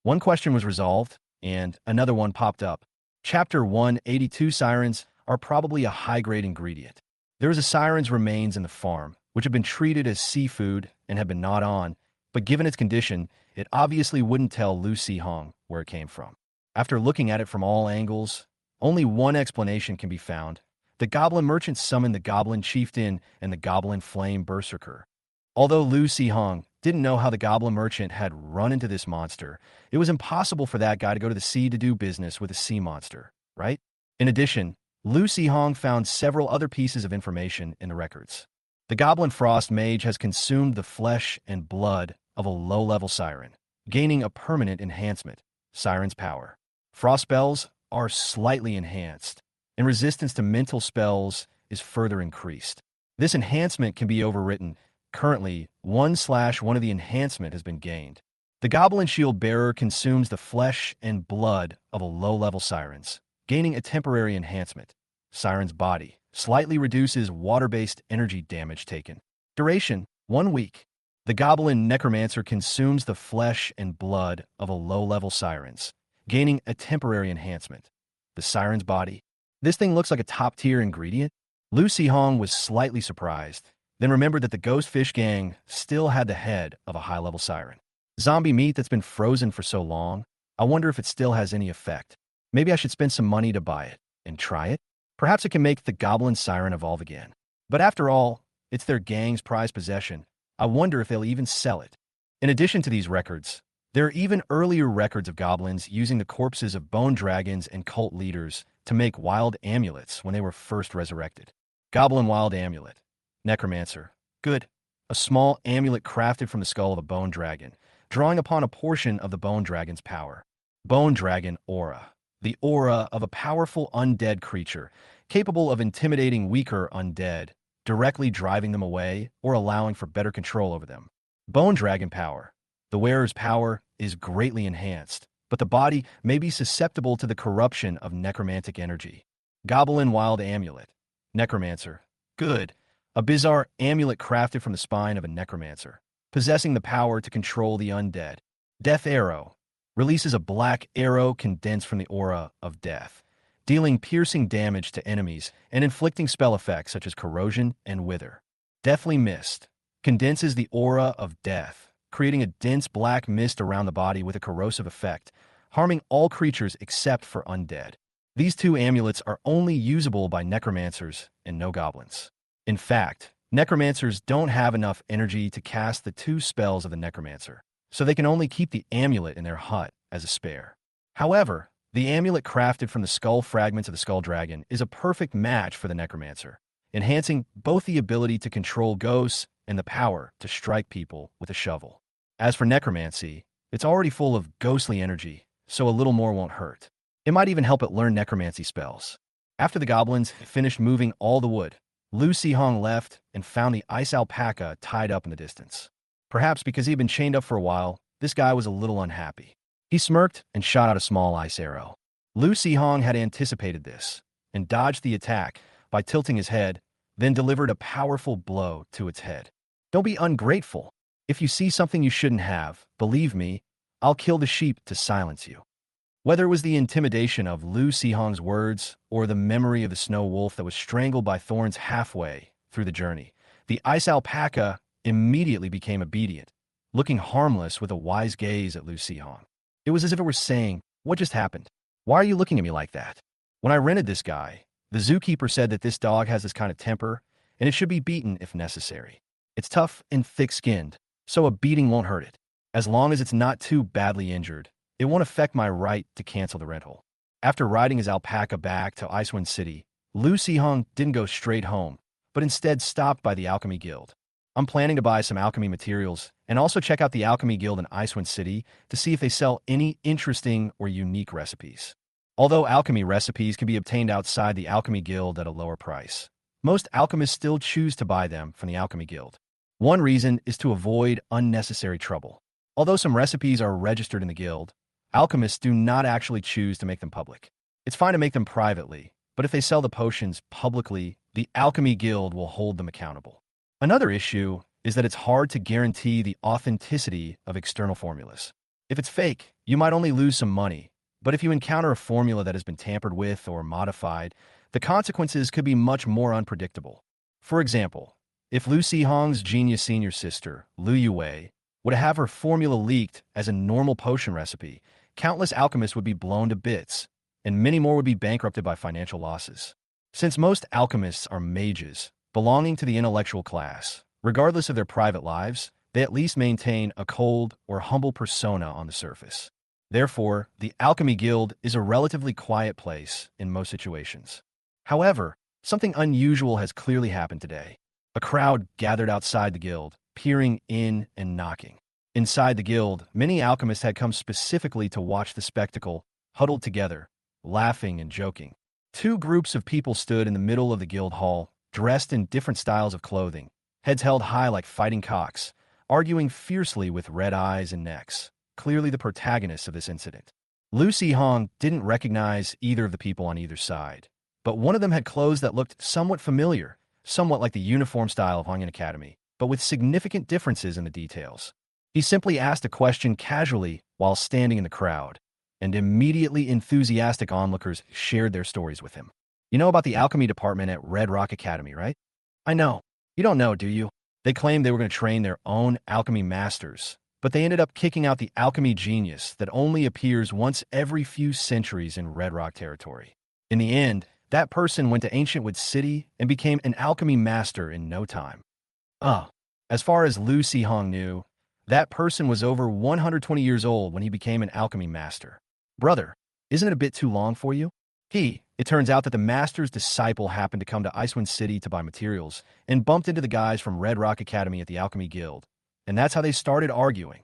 One question was resolved, and another one popped up. Chapter 182 sirens are probably a high-grade ingredient. There is a siren's remains in the farm, which have been treated as seafood and have been gnawed on, but given its condition, it obviously wouldn't tell Lu Sihong where it came from. After looking at it from all angles, only one explanation can be found. The goblin merchant summoned the goblin chieftain and the goblin flame berserker. Although Lu Sihong didn't know how the goblin merchant had run into this monster, it was impossible for that guy to go to the sea to do business with a sea monster, right? In addition, Lu Sihong found several other pieces of information in the records. The Goblin Frost Mage has consumed the flesh and blood of a low-level siren, gaining a permanent enhancement, Siren's Power. Frost spells are slightly enhanced, and resistance to mental spells is further increased. This enhancement can be overwritten. Currently, 1/1 of the enhancement has been gained. The Goblin Shield Bearer consumes the flesh and blood of a low-level sirens, gaining a temporary enhancement, Siren's Body. Slightly reduces water-based energy damage taken. Duration, 1 week. The Goblin Necromancer consumes the flesh and blood of a low-level sirens, gaining a temporary enhancement. The siren's body. This thing looks like a top-tier ingredient. Lucy Hong was slightly surprised, then remembered that the Ghost Fish Gang still had the head of a high-level siren. Zombie meat that's been frozen for so long, I wonder if it still has any effect. Maybe I should spend some money to buy it and try it. Perhaps it can make the Goblin Siren evolve again. But after all, it's their gang's prized possession. I wonder if they'll even sell it. In addition to these records, there are even earlier records of goblins using the corpses of bone dragons and cult leaders to make wild amulets when they were first resurrected. Goblin Wild Amulet. Necromancer. Good. A small amulet crafted from the skull of a bone dragon, drawing upon a portion of the bone dragon's power. Bone Dragon Aura. The aura of a powerful undead creature, capable of intimidating weaker undead, directly driving them away or allowing for better control over them. Bone Dragon Power. The wearer's power is greatly enhanced, but the body may be susceptible to the corruption of necromantic energy. Goblin Wild Amulet. Necromancer. Good. A bizarre amulet crafted from the spine of a necromancer, possessing the power to control the undead. Death Arrow. Releases a black arrow condensed from the aura of death, dealing piercing damage to enemies and inflicting spell effects such as corrosion and wither. Deathly Mist. Condenses the aura of death, creating a dense black mist around the body with a corrosive effect, harming all creatures except for undead. These two amulets are only usable by necromancers and no goblins. In fact, necromancers don't have enough energy to cast the two spells of the necromancer, so they can only keep the amulet in their hut as a spare. However, the amulet crafted from the skull fragments of the skull dragon is a perfect match for the necromancer, enhancing both the ability to control ghosts and the power to strike people with a shovel. As for necromancy, it's already full of ghostly energy, so a little more won't hurt. It might even help it learn necromancy spells. After the goblins finished moving all the wood, Lucy Hong left and found the ice alpaca tied up in the distance. Perhaps because he'd been chained up for a while, this guy was a little unhappy. He smirked and shot out a small ice arrow. Lucy Hong had anticipated this and dodged the attack by tilting his head, then delivered a powerful blow to its head. Don't be ungrateful. If you see something you shouldn't have, believe me, I'll kill the sheep to silence you. Whether it was the intimidation of Lucy Hong's words or the memory of the snow wolf that was strangled by thorns halfway through the journey, the ice alpaca immediately became obedient, looking harmless with a wise gaze at Lucy Hong. It was as if it were saying, "What just happened? Why are you looking at me like that?" When I rented this guy, the zookeeper said that this dog has this kind of temper, and it should be beaten if necessary. It's tough and thick-skinned, so a beating won't hurt it. As long as it's not too badly injured, it won't affect my right to cancel the rental. After riding his alpaca back to Icewind City, Lucy Hong didn't go straight home, but instead stopped by the Alchemy Guild. I'm planning to buy some alchemy materials and also check out the Alchemy Guild in Icewind City to see if they sell any interesting or unique recipes. Although alchemy recipes can be obtained outside the Alchemy Guild at a lower price, most alchemists still choose to buy them from the Alchemy Guild. One reason is to avoid unnecessary trouble. Although some recipes are registered in the guild, alchemists do not actually choose to make them public. It's fine to make them privately, but if they sell the potions publicly, the Alchemy Guild will hold them accountable. Another issue is that it's hard to guarantee the authenticity of external formulas. If it's fake, you might only lose some money, but if you encounter a formula that has been tampered with or modified, the consequences could be much more unpredictable. For example, if Lucy Hong's genius senior sister, Lu Yue, would have her formula leaked as a normal potion recipe, countless alchemists would be blown to bits, and many more would be bankrupted by financial losses. Since most alchemists are mages, belonging to the intellectual class, regardless of their private lives, they at least maintain a cold or humble persona on the surface. Therefore, the Alchemy Guild is a relatively quiet place in most situations. However, something unusual has clearly happened today. A crowd gathered outside the guild, peering in and knocking. Inside the guild, many alchemists had come specifically to watch the spectacle, huddled together, laughing and joking. Two groups of people stood in the middle of the guild hall, dressed in different styles of clothing, heads held high like fighting cocks, arguing fiercely with red eyes and necks, clearly the protagonists of this incident. Lucy Hong didn't recognize either of the people on either side, but one of them had clothes that looked somewhat familiar, somewhat like the uniform style of Hongyan Academy, but with significant differences in the details. He simply asked a question casually while standing in the crowd, and immediately enthusiastic onlookers shared their stories with him. You know about the alchemy department at Red Rock Academy, right? I know. You don't know, do you? They claimed they were going to train their own alchemy masters, but they ended up kicking out the alchemy genius that only appears once every few centuries in Red Rock territory. In the end, that person went to Ancient Wood City and became an alchemy master in no time. Oh, as far as Lu Sihong knew, that person was over 120 years old when he became an alchemy master. Brother, isn't it a bit too long for you? It turns out that the master's disciple happened to come to Icewind City to buy materials and bumped into the guys from Red Rock Academy at the Alchemy Guild, and that's how they started arguing.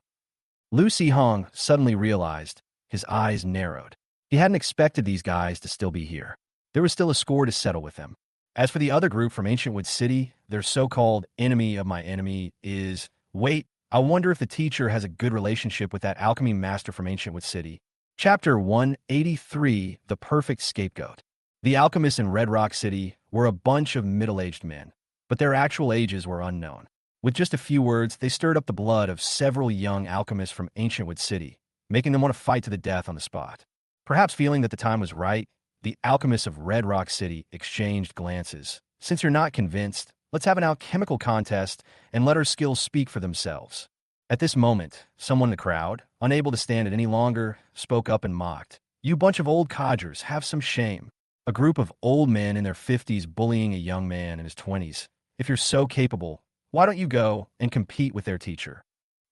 Lu Sihong suddenly realized, his eyes narrowed. He hadn't expected these guys to still be here. There was still a score to settle with them. As for the other group from Ancient Wood City, their so-called enemy of my enemy is... Wait, I wonder if the teacher has a good relationship with that alchemy master from Ancient Wood City. Chapter 183, The Perfect Scapegoat. The alchemists in Red Rock City were a bunch of middle-aged men, but their actual ages were unknown. With just a few words, they stirred up the blood of several young alchemists from Ancient Wood City, making them want to fight to the death on the spot. Perhaps feeling that the time was right, the alchemists of Red Rock City exchanged glances. Since you're not convinced, let's have an alchemical contest and let our skills speak for themselves. At this moment, someone in the crowd, unable to stand it any longer, spoke up and mocked. You bunch of old codgers, have some shame. A group of old men in their 50s bullying a young man in his 20s. If you're so capable, why don't you go and compete with their teacher?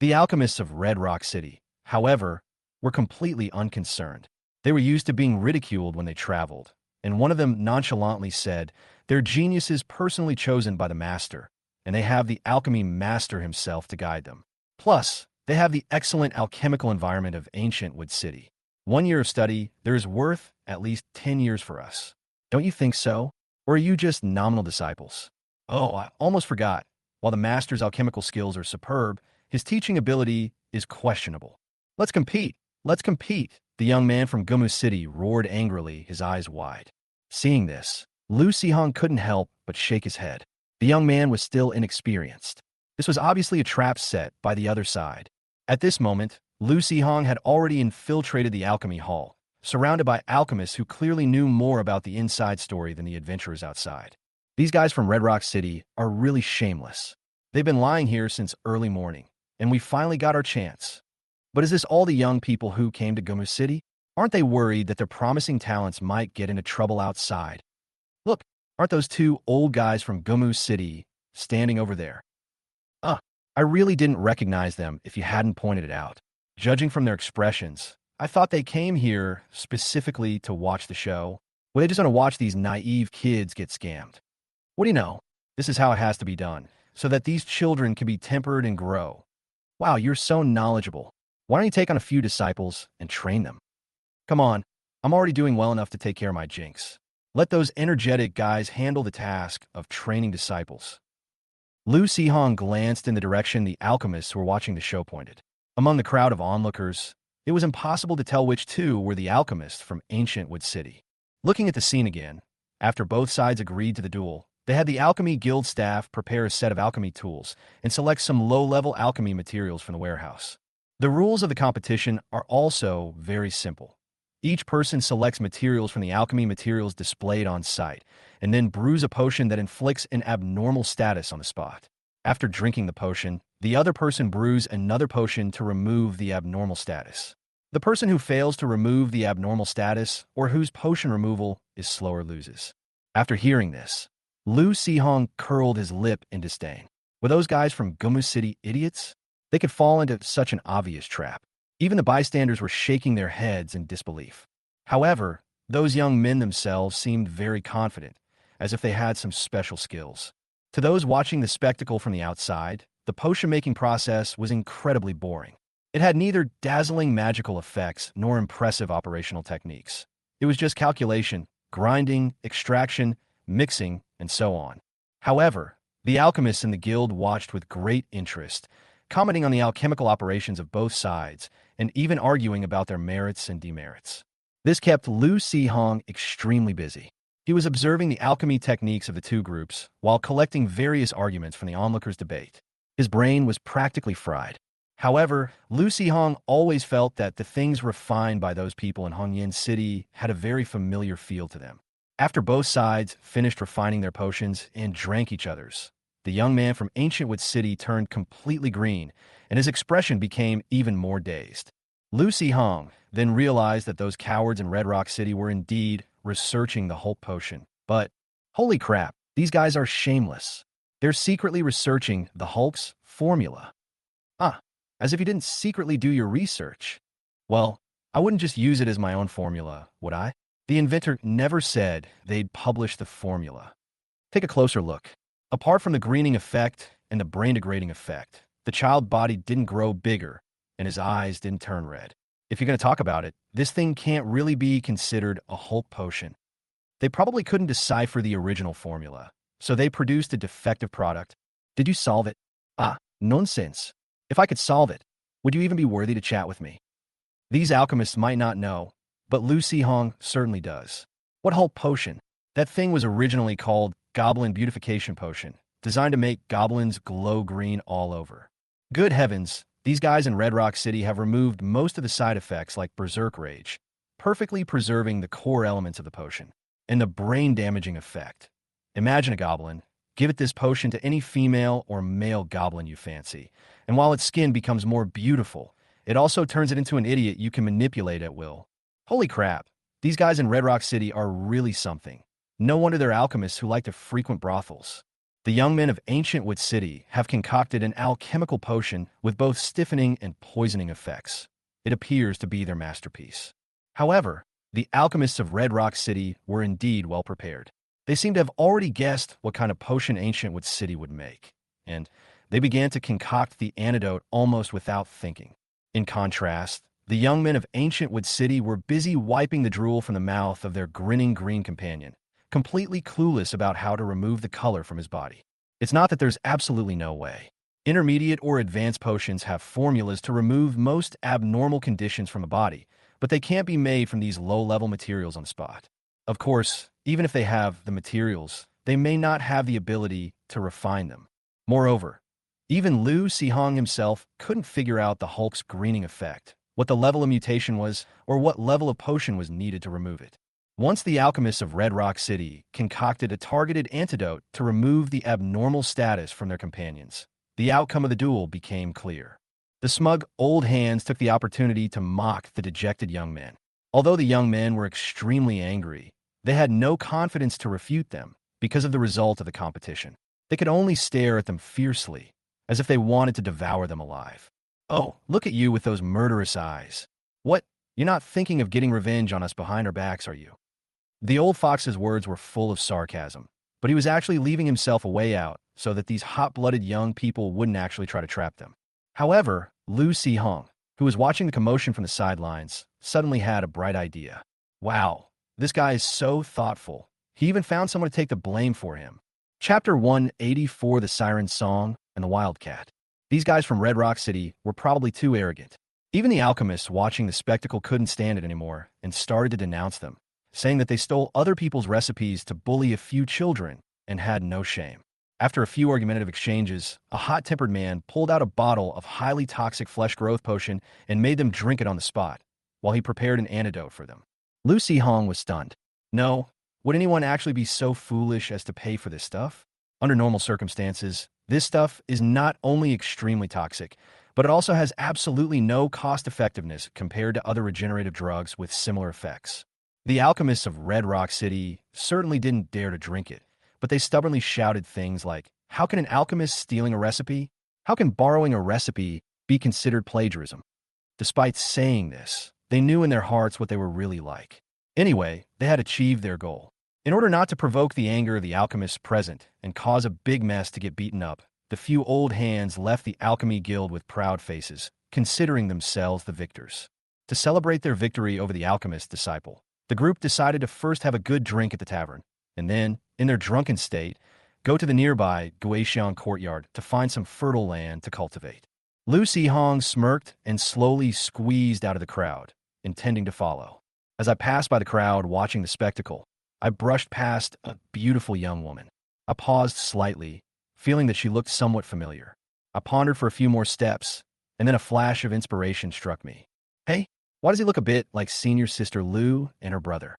The alchemists of Red Rock City, however, were completely unconcerned. They were used to being ridiculed when they traveled, and one of them nonchalantly said, "They're geniuses personally chosen by the master, and they have the alchemy master himself to guide them. Plus, they have the excellent alchemical environment of Ancient Wood City. 1 year of study, there is worth at least 10 years for us. Don't you think so? Or are you just nominal disciples? Oh, I almost forgot. While the master's alchemical skills are superb, his teaching ability is questionable. Let's compete! Let's compete!" The young man from Gumu City roared angrily, his eyes wide. Seeing this, Lu Sihong couldn't help but shake his head. The young man was still inexperienced. This was obviously a trap set by the other side. At this moment, Lu Sihong had already infiltrated the alchemy hall, surrounded by alchemists who clearly knew more about the inside story than the adventurers outside. These guys from Red Rock City are really shameless. They've been lying here since early morning, and we finally got our chance. But is this all the young people who came to Gumu City? Aren't they worried that their promising talents might get into trouble outside? Look, aren't those two old guys from Gumu City standing over there? I really didn't recognize them if you hadn't pointed it out. Judging from their expressions, I thought they came here specifically to watch the show. Well, they just want to watch these naive kids get scammed. What do you know? This is how it has to be done, so that these children can be tempered and grow. Wow, you're so knowledgeable. Why don't you take on a few disciples and train them? Come on, I'm already doing well enough to take care of my jinx. Let those energetic guys handle the task of training disciples. Lu Sihong glanced in the direction the alchemists who were watching the show pointed. Among the crowd of onlookers, it was impossible to tell which two were the alchemists from Ancient Wood City. Looking at the scene again, after both sides agreed to the duel, they had the Alchemy Guild staff prepare a set of alchemy tools and select some low-level alchemy materials from the warehouse. The rules of the competition are also very simple. Each person selects materials from the alchemy materials displayed on site, and then brews a potion that inflicts an abnormal status on the spot. After drinking the potion, the other person brews another potion to remove the abnormal status. The person who fails to remove the abnormal status, or whose potion removal is slower, loses. After hearing this, Lu Sihong curled his lip in disdain. Were those guys from Gumu City idiots? They could fall into such an obvious trap. Even the bystanders were shaking their heads in disbelief. However, those young men themselves seemed very confident, as if they had some special skills. To those watching the spectacle from the outside, the potion-making process was incredibly boring. It had neither dazzling magical effects nor impressive operational techniques. It was just calculation, grinding, extraction, mixing, and so on. However, the alchemists in the guild watched with great interest, commenting on the alchemical operations of both sides, and even arguing about their merits and demerits. This kept Lu Sihong extremely busy. He was observing the alchemy techniques of the two groups while collecting various arguments from the onlookers' debate. His brain was practically fried. However, Lu Sihong always felt that the things refined by those people in Hongyan City had a very familiar feel to them. After both sides finished refining their potions and drank each other's, the young man from Ancient Wood City turned completely green, and his expression became even more dazed. Lu Sihong then realized that those cowards in Red Rock City were indeed researching the Hulk potion. But, holy crap, these guys are shameless. They're secretly researching the Hulk's formula. Ah, as if you didn't secretly do your research. Well, I wouldn't just use it as my own formula, would I? The inventor never said they'd publish the formula. Take a closer look. Apart from the greening effect and the brain-degrading effect, the child body didn't grow bigger, and his eyes didn't turn red. If you're going to talk about it, this thing can't really be considered a Hulk potion. They probably couldn't decipher the original formula, so they produced a defective product. Did you solve it? Ah, nonsense. If I could solve it, would you even be worthy to chat with me? These alchemists might not know, but Lu Sihong certainly does. What Hulk potion? That thing was originally called Goblin Beautification Potion, designed to make goblins glow green all over. Good heavens, these guys in Red Rock City have removed most of the side effects like Berserk Rage, perfectly preserving the core elements of the potion, and the brain-damaging effect. Imagine a goblin, give it this potion to any female or male goblin you fancy, and while its skin becomes more beautiful, it also turns it into an idiot you can manipulate at will. Holy crap, these guys in Red Rock City are really something. No wonder they're alchemists who like to frequent brothels. The young men of Ancient Wood City have concocted an alchemical potion with both stiffening and poisoning effects. It appears to be their masterpiece. However, the alchemists of Red Rock City were indeed well prepared. They seemed to have already guessed what kind of potion Ancient Wood City would make, and they began to concoct the antidote almost without thinking. In contrast, the young men of Ancient Wood City were busy wiping the drool from the mouth of their grinning green companion, completely clueless about how to remove the color from his body. It's not that there's absolutely no way. Intermediate or advanced potions have formulas to remove most abnormal conditions from a body, but they can't be made from these low-level materials on the spot. Of course, even if they have the materials, they may not have the ability to refine them. Moreover, even Lu Sihong himself couldn't figure out the Hulk's greening effect, what the level of mutation was, or what level of potion was needed to remove it. Once the alchemists of Red Rock City concocted a targeted antidote to remove the abnormal status from their companions, the outcome of the duel became clear. The smug old hands took the opportunity to mock the dejected young men. Although the young men were extremely angry, they had no confidence to refute them because of the result of the competition. They could only stare at them fiercely, as if they wanted to devour them alive. Oh, look at you with those murderous eyes. What? You're not thinking of getting revenge on us behind our backs, are you? The old fox's words were full of sarcasm, but he was actually leaving himself a way out so that these hot-blooded young people wouldn't actually try to trap them. However, Lu Sihong, who was watching the commotion from the sidelines, suddenly had a bright idea. Wow, this guy is so thoughtful. He even found someone to take the blame for him. Chapter 184, The Siren Song and the Wildcat. These guys from Red Rock City were probably too arrogant. Even the alchemists watching the spectacle couldn't stand it anymore and started to denounce them, saying that they stole other people's recipes to bully a few children and had no shame. After a few argumentative exchanges, a hot-tempered man pulled out a bottle of highly toxic flesh growth potion and made them drink it on the spot, while he prepared an antidote for them. Lu Sihong was stunned. No, would anyone actually be so foolish as to pay for this stuff? Under normal circumstances, this stuff is not only extremely toxic, but it also has absolutely no cost-effectiveness compared to other regenerative drugs with similar effects. The alchemists of Red Rock City certainly didn't dare to drink it, but they stubbornly shouted things like, how can an alchemist stealing a recipe? How can borrowing a recipe be considered plagiarism? Despite saying this, they knew in their hearts what they were really like. Anyway, they had achieved their goal. In order not to provoke the anger of the alchemists present and cause a big mess to get beaten up, the few old hands left the alchemy guild with proud faces, considering themselves the victors. To celebrate their victory over the alchemist disciple, the group decided to first have a good drink at the tavern, and then, in their drunken state, go to the nearby Guixiang courtyard to find some fertile land to cultivate. Lu Sihong smirked and slowly squeezed out of the crowd, intending to follow. As I passed by the crowd watching the spectacle, I brushed past a beautiful young woman. I paused slightly, feeling that she looked somewhat familiar. I pondered for a few more steps, and then a flash of inspiration struck me. Hey, why does he look a bit like senior sister Lou and her brother?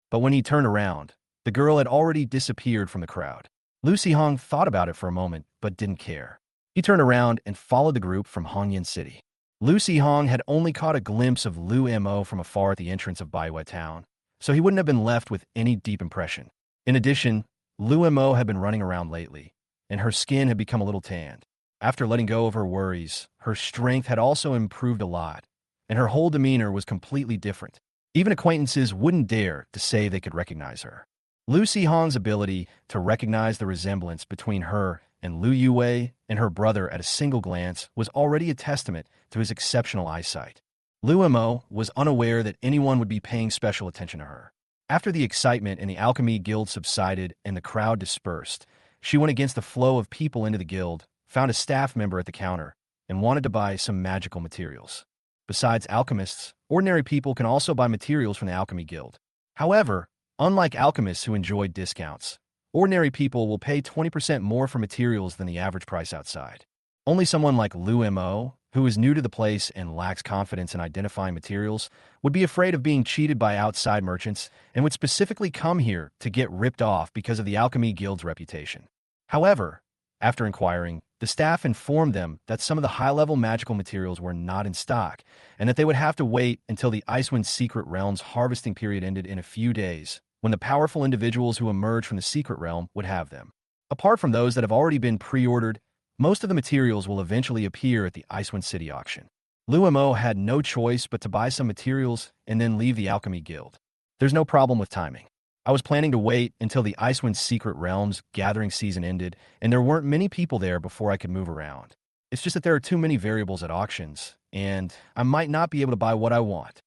But when he turned around, the girl had already disappeared from the crowd. Lucy Hong thought about it for a moment, but didn't care. He turned around and followed the group from Hongyan City. Lucy Hong had only caught a glimpse of Lu Mo from afar at the entrance of Baiwa Town, so he wouldn't have been left with any deep impression. In addition, Lu Mo had been running around lately, and her skin had become a little tanned. After letting go of her worries, her strength had also improved a lot, and her whole demeanor was completely different. Even acquaintances wouldn't dare to say they could recognize her. Lucy Hong's ability to recognize the resemblance between her and Lu Yue and her brother at a single glance was already a testament to his exceptional eyesight. Lu Mo was unaware that anyone would be paying special attention to her. After the excitement in the Alchemy Guild subsided and the crowd dispersed, she went against the flow of people into the guild, found a staff member at the counter, and wanted to buy some magical materials. Besides alchemists, ordinary people can also buy materials from the Alchemy Guild. However, unlike alchemists who enjoy discounts, ordinary people will pay 20% more for materials than the average price outside. Only someone like Lu Mo, who is new to the place and lacks confidence in identifying materials, would be afraid of being cheated by outside merchants and would specifically come here to get ripped off because of the Alchemy Guild's reputation. However, after inquiring, the staff informed them that some of the high-level magical materials were not in stock and that they would have to wait until the Icewind Secret Realm's harvesting period ended in a few days, when the powerful individuals who emerge from the Secret Realm would have them. Apart from those that have already been pre-ordered, most of the materials will eventually appear at the Icewind City auction. Lu Mo had no choice but to buy some materials and then leave the Alchemy Guild. There's no problem with timing. I was planning to wait until the Icewind Secret Realm's gathering season ended, and there weren't many people there before I could move around. It's just that there are too many variables at auctions, and I might not be able to buy what I want.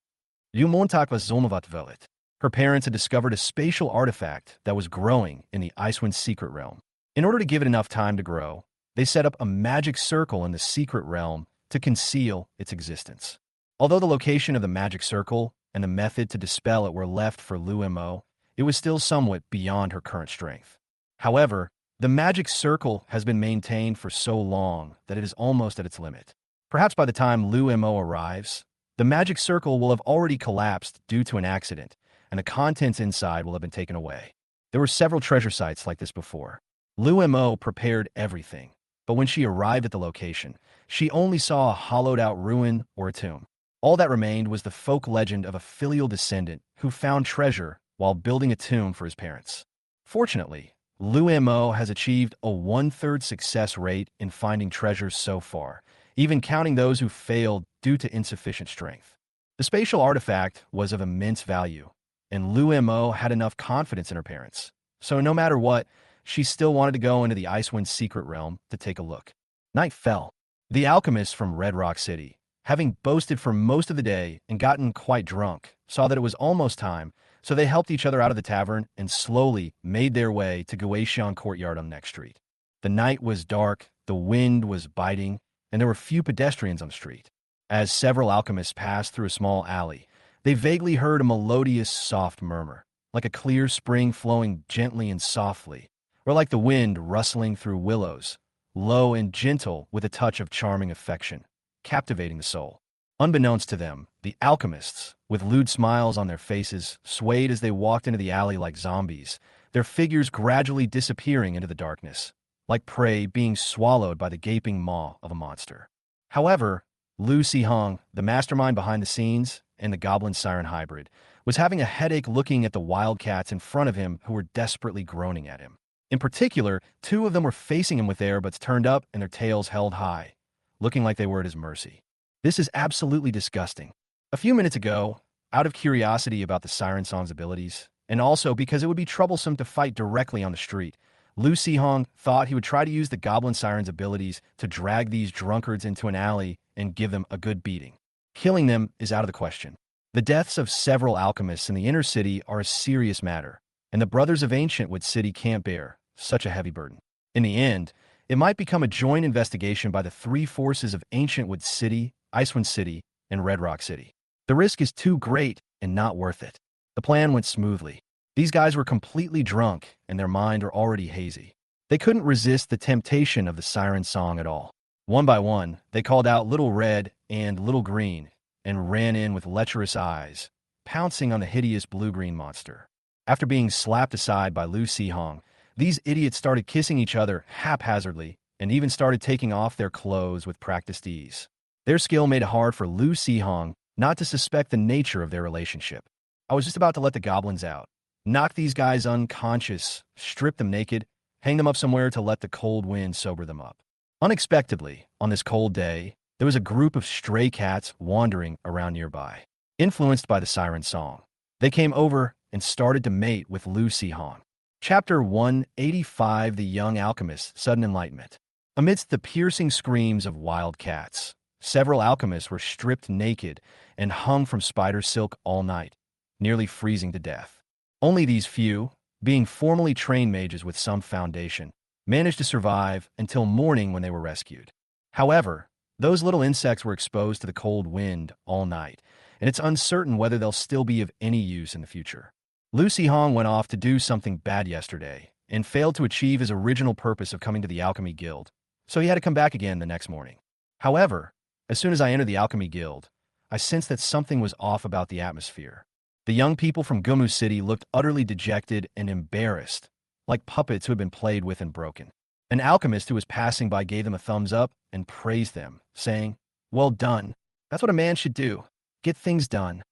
Liu Montag was Zolmavat. Her parents had discovered a spatial artifact that was growing in the Icewind Secret Realm. In order to give it enough time to grow, they set up a magic circle in the Secret Realm to conceal its existence. Although the location of the magic circle and the method to dispel it were left for Lu Mo, it was still somewhat beyond her current strength. However, the magic circle has been maintained for so long that it is almost at its limit. Perhaps by the time Lu Mo arrives, the magic circle will have already collapsed due to an accident, and the contents inside will have been taken away. There were several treasure sites like this before. Lu Mo prepared everything, but when she arrived at the location, she only saw a hollowed-out ruin or a tomb. All that remained was the folk legend of a filial descendant who found treasure while building a tomb for his parents. Fortunately, Lu Mo has achieved a 1/3 success rate in finding treasures so far, even counting those who failed due to insufficient strength. The spatial artifact was of immense value, and Lu Mo had enough confidence in her parents, so no matter what, she still wanted to go into the Icewind Secret Realm to take a look. Night fell. The alchemists from Red Rock City, having boasted for most of the day and gotten quite drunk, saw that it was almost time, so they helped each other out of the tavern and slowly made their way to Guatian Courtyard on Next Street. The night was dark, the wind was biting, and there were few pedestrians on the street. As several alchemists passed through a small alley, they vaguely heard a melodious, soft murmur, like a clear spring flowing gently and softly, or like the wind rustling through willows, low and gentle with a touch of charming affection, captivating the soul. Unbeknownst to them, the alchemists, with lewd smiles on their faces, swayed as they walked into the alley like zombies, their figures gradually disappearing into the darkness, like prey being swallowed by the gaping maw of a monster. However, Lu Hong, the mastermind behind the scenes, and the Goblin Siren hybrid, was having a headache looking at the wildcats in front of him who were desperately groaning at him. In particular, two of them were facing him with their butts turned up and their tails held high, looking like they were at his mercy. This is absolutely disgusting. A few minutes ago, out of curiosity about the Siren Song's abilities, and also because it would be troublesome to fight directly on the street, Lu Hong thought he would try to use the Goblin Siren's abilities to drag these drunkards into an alley and give them a good beating. Killing them is out of the question. The deaths of several alchemists in the inner city are a serious matter, and the Brothers of Ancientwood City can't bear such a heavy burden. In the end, it might become a joint investigation by the three forces of Ancientwood City, Icewind City, and Red Rock City. The risk is too great and not worth it. The plan went smoothly. These guys were completely drunk, and their mind were already hazy. They couldn't resist the temptation of the siren song at all. One by one, they called out Little Red and Little Green, and ran in with lecherous eyes, pouncing on the hideous blue-green monster. After being slapped aside by Lu Si-hong, these idiots started kissing each other haphazardly and even started taking off their clothes with practiced ease. Their skill made it hard for Lu Si-hong not to suspect the nature of their relationship. I was just about to let the goblins out, knock these guys unconscious, strip them naked, hang them up somewhere to let the cold wind sober them up. Unexpectedly, on this cold day, there was a group of stray cats wandering around nearby. Influenced by the siren song, they came over and started to mate with Lu Si-hong. Chapter 185: The Young Alchemist's Sudden Enlightenment. Amidst the piercing screams of wild cats, several alchemists were stripped naked and hung from spider silk all night, nearly freezing to death. Only these few, being formally trained mages with some foundation, managed to survive until morning when they were rescued. However, those little insects were exposed to the cold wind all night, and it's uncertain whether they'll still be of any use in the future. Lu Si-hong went off to do something bad yesterday and failed to achieve his original purpose of coming to the Alchemy Guild, so he had to come back again the next morning. However, as soon as I entered the Alchemy Guild, I sensed that something was off about the atmosphere. The young people from Gumu City looked utterly dejected and embarrassed, like puppets who had been played with and broken. An alchemist who was passing by gave them a thumbs up and praised them, saying, "Well done. That's what a man should do. Get things done."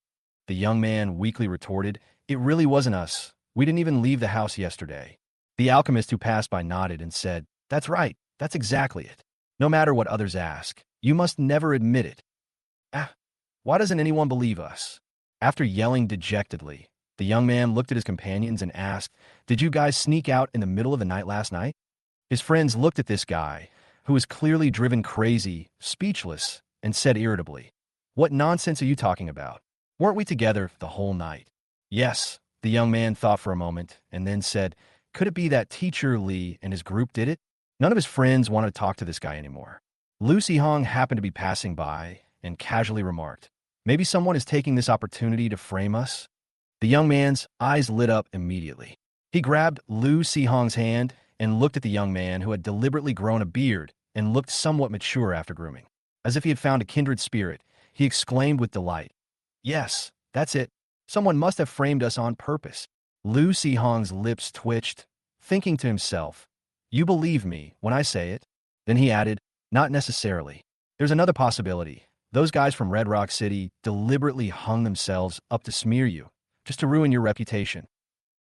The young man weakly retorted, "It really wasn't us. We didn't even leave the house yesterday." The alchemist who passed by nodded and said, "That's right. That's exactly it. No matter what others ask, you must never admit it." Ah, why doesn't anyone believe us? After yelling dejectedly, the young man looked at his companions and asked, "Did you guys sneak out in the middle of the night last night?" His friends looked at this guy, who was clearly driven crazy, speechless, and said irritably, "What nonsense are you talking about? Weren't we together the whole night?" "Yes," the young man thought for a moment, and then said, "Could it be that Teacher Lee and his group did it?" None of his friends wanted to talk to this guy anymore. Lu Si-hong happened to be passing by and casually remarked, "Maybe someone is taking this opportunity to frame us?" The young man's eyes lit up immediately. He grabbed Lu Si-hong's hand and looked at the young man who had deliberately grown a beard and looked somewhat mature after grooming. As if he had found a kindred spirit, he exclaimed with delight, "Yes, that's it. Someone must have framed us on purpose." Lu Si-hong's lips twitched, thinking to himself, "You believe me when I say it?" Then he added, "Not necessarily. There's another possibility. Those guys from Red Rock City deliberately hung themselves up to smear you, just to ruin your reputation."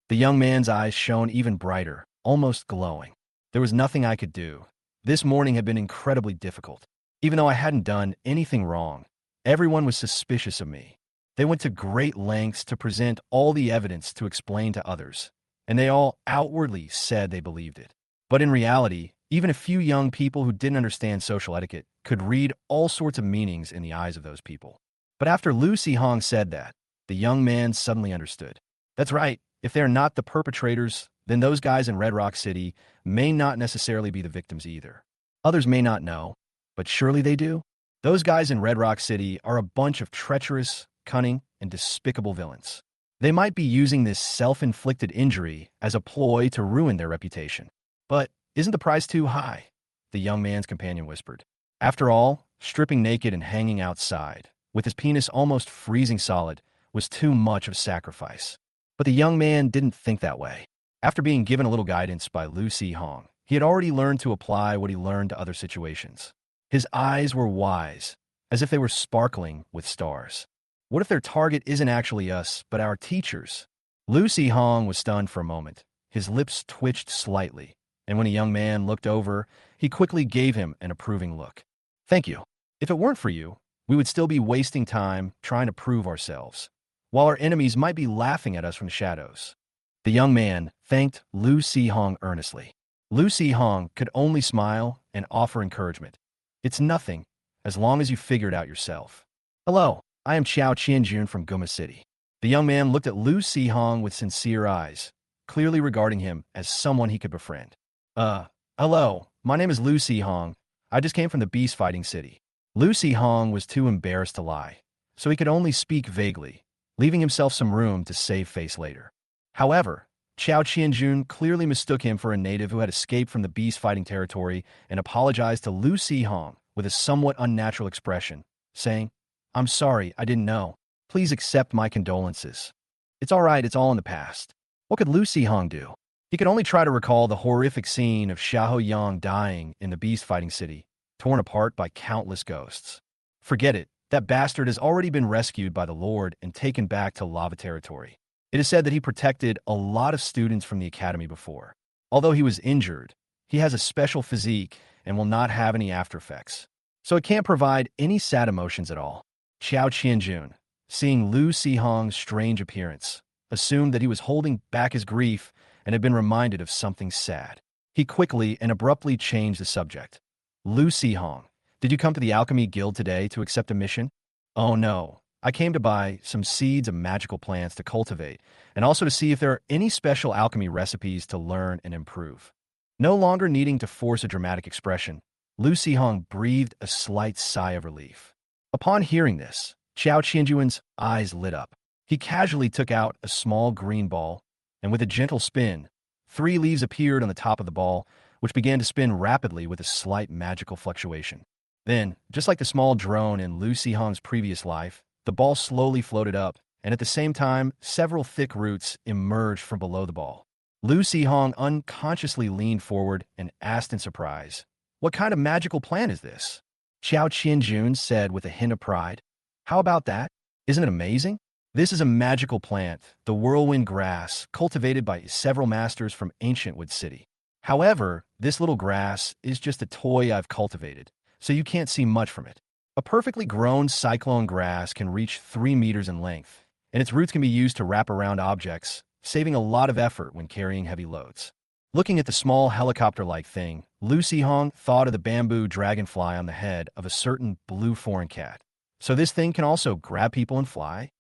The young man's eyes shone even brighter, almost glowing. There was nothing I could do. This morning had been incredibly difficult. Even though I hadn't done anything wrong, everyone was suspicious of me. They went to great lengths to present all the evidence to explain to others, and they all outwardly said they believed it. But in reality, even a few young people who didn't understand social etiquette could read all sorts of meanings in the eyes of those people. But after Lu Si-hong said that, the young man suddenly understood. That's right. If they're not the perpetrators, then those guys in Red Rock City may not necessarily be the victims either. Others may not know, but surely they do. Those guys in Red Rock City are a bunch of treacherous, cunning, and despicable villains. They might be using this self-inflicted injury as a ploy to ruin their reputation. But isn't the price too high? The young man's companion whispered. After all, stripping naked and hanging outside, with his penis almost freezing solid, was too much of a sacrifice. But the young man didn't think that way. After being given a little guidance by Lu Si-hong, he had already learned to apply what he learned to other situations. His eyes were wise, as if they were sparkling with stars. What if their target isn't actually us, but our teachers? Lu Si-hong was stunned for a moment. His lips twitched slightly, and when a young man looked over, he quickly gave him an approving look. "Thank you. If it weren't for you, we would still be wasting time trying to prove ourselves, while our enemies might be laughing at us from the shadows." The young man thanked Lu Si-hong earnestly. Lu Si-hong could only smile and offer encouragement. "It's nothing, as long as you figure it out yourself." "Hello, I am Qiao Qianjun from Guma City." The young man looked at Lu Si-hong with sincere eyes, clearly regarding him as someone he could befriend. Hello, my name is Lu Si-hong. I just came from the beast fighting city." Lu Si-hong was too embarrassed to lie, so he could only speak vaguely, leaving himself some room to save face later. However, Chao Qianjun clearly mistook him for a native who had escaped from the beast-fighting territory and apologized to Lu Sihong with a somewhat unnatural expression, saying, "I'm sorry, I didn't know. Please accept my condolences. It's all right, it's all in the past." What could Lu Sihong do? He could only try to recall the horrific scene of Xiahou Yang dying in the beast-fighting city, torn apart by countless ghosts. Forget it. That bastard has already been rescued by the Lord and taken back to lava territory. It is said that he protected a lot of students from the academy before. Although he was injured, he has a special physique and will not have any after effects. So it can't provide any sad emotions at all. Chao Qianjun, seeing Lu Sihong's strange appearance, assumed that he was holding back his grief and had been reminded of something sad. He quickly and abruptly changed the subject. "Lu Sihong, did you come to the Alchemy Guild today to accept a mission?" "Oh no. I came to buy some seeds of magical plants to cultivate, and also to see if there are any special alchemy recipes to learn and improve." No longer needing to force a dramatic expression, Lu Sihong breathed a slight sigh of relief. Upon hearing this, Chao Qianjuan's eyes lit up. He casually took out a small green ball, and with a gentle spin, 3 leaves appeared on the top of the ball, which began to spin rapidly with a slight magical fluctuation. Then, just like the small drone in Lu Sihong's previous life, the ball slowly floated up, and at the same time, several thick roots emerged from below the ball. Lu Sihong unconsciously leaned forward and asked in surprise, "What kind of magical plant is this?" Chao Qianjun said with a hint of pride, "How about that? Isn't it amazing? This is a magical plant, the whirlwind grass, cultivated by several masters from Ancient Wood City. However, this little grass is just a toy I've cultivated, so you can't see much from it. A perfectly grown cyclone grass can reach 3 meters in length, and its roots can be used to wrap around objects, saving a lot of effort when carrying heavy loads." Looking at the small helicopter-like thing, Lu Sihong thought of the bamboo dragonfly on the head of a certain blue foreign cat. So this thing can also grab people and fly?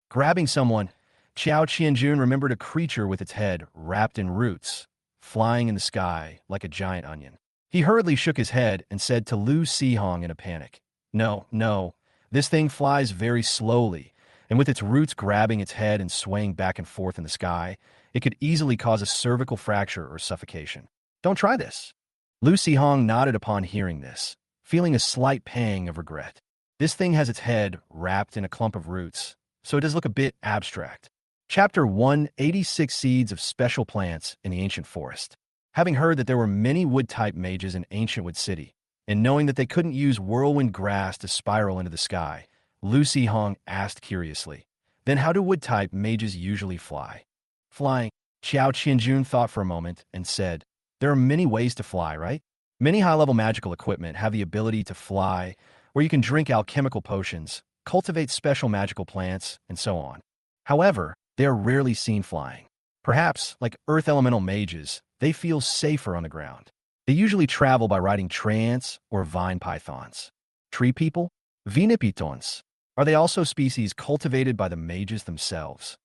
Grabbing someone, Chao Qianjun remembered a creature with its head wrapped in roots, flying in the sky like a giant onion. He hurriedly shook his head and said to Lu Sihong in a panic, "No, no, this thing flies very slowly, and with its roots grabbing its head and swaying back and forth in the sky, it could easily cause a cervical fracture or suffocation. Don't try this." Lu Sihong nodded upon hearing this, feeling a slight pang of regret. This thing has its head wrapped in a clump of roots, so it does look a bit abstract. Chapter 186 Seeds of Special Plants in the Ancient Forest. Having heard that there were many wood-type mages in Ancient Wood City, and knowing that they couldn't use whirlwind grass to spiral into the sky, Lu Sihong asked curiously, "Then how do wood-type mages usually fly?" "Flying." Chao Qianjun thought for a moment and said, "There are many ways to fly, right? Many high-level magical equipment have the ability to fly, where you can drink alchemical potions, cultivate special magical plants, and so on. However, they are rarely seen flying. Perhaps, like earth elemental mages, they feel safer on the ground. They usually travel by riding trance or vine pythons. Tree people? Vinipitons. Are they also species cultivated by the mages themselves?"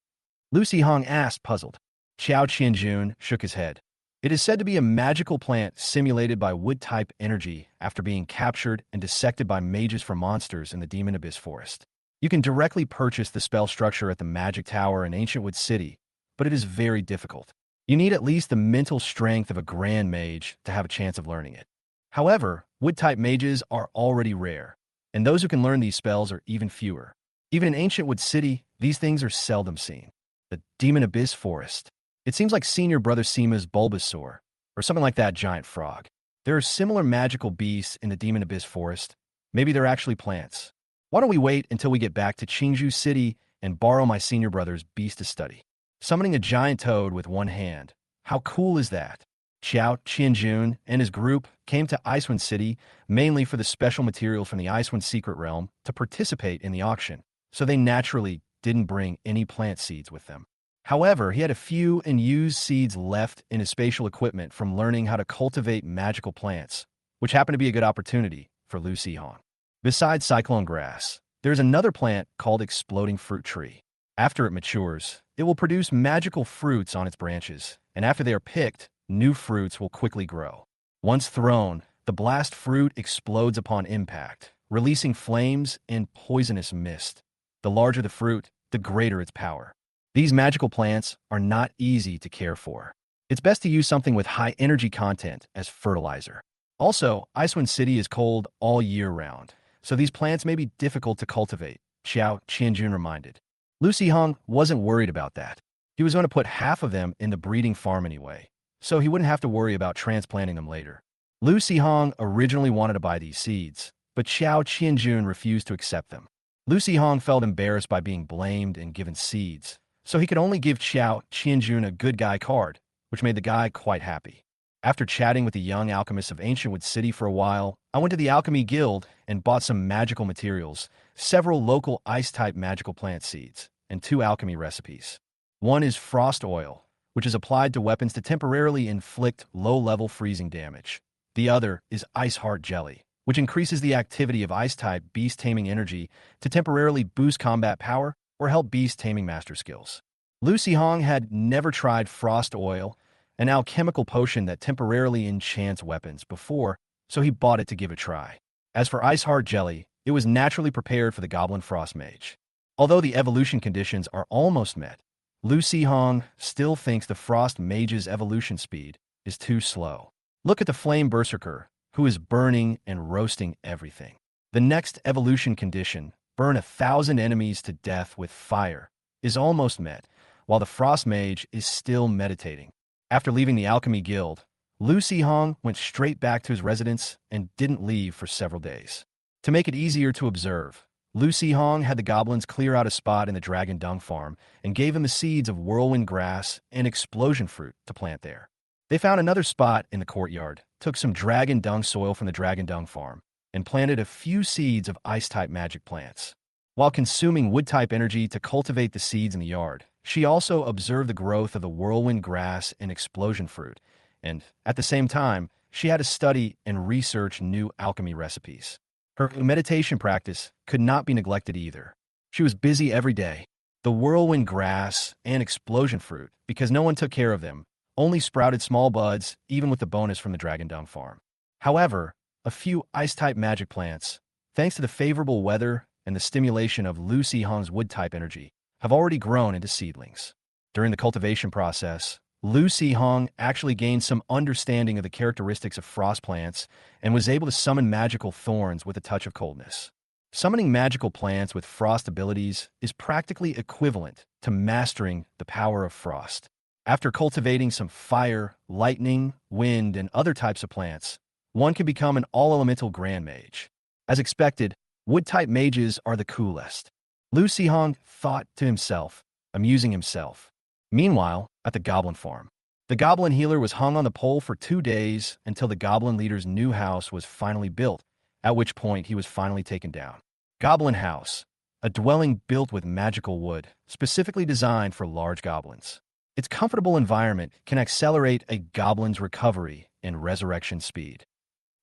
Lu Sihong asked, puzzled. Chao Qianjun shook his head. "It is said to be a magical plant simulated by wood-type energy after being captured and dissected by mages for monsters in the Demon Abyss Forest. You can directly purchase the spell structure at the Magic Tower in Ancient Wood City, but it is very difficult. You need at least the mental strength of a grand mage to have a chance of learning it. However, wood-type mages are already rare, and those who can learn these spells are even fewer. Even in Ancient Wood City, these things are seldom seen. The Demon Abyss Forest. It seems like Senior Brother Seema's Bulbasaur, or something like that giant frog. There are similar magical beasts in the Demon Abyss Forest. Maybe they're actually plants. Why don't we wait until we get back to Qingzhou City and borrow my senior brother's beast to study? Summoning a giant toad with one hand. How cool is that? Chao Qianjun and his group came to Icewind City mainly for the special material from the Icewind Secret Realm to participate in the auction, so they naturally didn't bring any plant seeds with them. However, he had a few unused seeds left in his spatial equipment from learning how to cultivate magical plants, which happened to be a good opportunity for Lu Sihong. Besides cyclone grass, there's another plant called Exploding Fruit Tree. After it matures, it will produce magical fruits on its branches, and after they are picked, new fruits will quickly grow. Once thrown, the blast fruit explodes upon impact, releasing flames and poisonous mist. The larger the fruit, the greater its power. These magical plants are not easy to care for. It's best to use something with high energy content as fertilizer. Also, Icewind City is cold all year round, so these plants may be difficult to cultivate, Xiao Qianjun reminded. Lu Xihong wasn't worried about that. He was going to put half of them in the breeding farm anyway, so he wouldn't have to worry about transplanting them later. Lu Xihong originally wanted to buy these seeds, but Xiao Qianjun refused to accept them. Lu Xihong felt embarrassed by being blamed and given seeds, so he could only give Xiao Qianjun a good guy card, which made the guy quite happy. After chatting with the young alchemists of Ancientwood City for a while, I went to the Alchemy Guild and bought some magical materials, several local ice-type magical plant seeds, and 2 alchemy recipes. One is frost oil, which is applied to weapons to temporarily inflict low-level freezing damage. The other is ice heart jelly, which increases the activity of ice-type beast-taming energy to temporarily boost combat power or help beast-taming master skills. Lu Xihong had never tried frost oil, an alchemical potion that temporarily enchants weapons before, so he bought it to give it a try. As for Ice Heart Jelly, it was naturally prepared for the Goblin Frost Mage. Although the evolution conditions are almost met, Lu Xihong still thinks the Frost Mage's evolution speed is too slow. Look at the Flame Berserker, who is burning and roasting everything. The next evolution condition, burn 1,000 enemies to death with fire, is almost met, while the Frost Mage is still meditating. After leaving the Alchemy Guild, Lu Xihong went straight back to his residence and didn't leave for several days. To make it easier to observe, Lu Xihong had the goblins clear out a spot in the Dragon Dung farm and gave him the seeds of whirlwind grass and explosion fruit to plant there. They found another spot in the courtyard, took some Dragon Dung soil from the Dragon Dung farm, and planted a few seeds of ice-type magic plants. While consuming wood-type energy to cultivate the seeds in the yard, she also observed the growth of the whirlwind grass and explosion fruit, and, at the same time, she had to study and research new alchemy recipes. Her meditation practice could not be neglected either. She was busy every day. The whirlwind grass and explosion fruit, because no one took care of them, only sprouted small buds, even with the bonus from the Dragon Dung farm. However, a few ice-type magic plants, thanks to the favorable weather and the stimulation of Lu Xihong's wood-type energy, have already grown into seedlings. During the cultivation process, Lu Xihong actually gained some understanding of the characteristics of frost plants and was able to summon magical thorns with a touch of coldness. Summoning magical plants with frost abilities is practically equivalent to mastering the power of frost. After cultivating some fire, lightning, wind, and other types of plants, one can become an all-elemental Grand Mage. As expected, wood-type mages are the coolest. Lu Xihong thought to himself, amusing himself. Meanwhile, at the Goblin farm, the Goblin healer was hung on the pole for 2 days until the Goblin leader's new house was finally built, at which point he was finally taken down. Goblin House, a dwelling built with magical wood, specifically designed for large goblins. Its comfortable environment can accelerate a goblin's recovery and resurrection speed.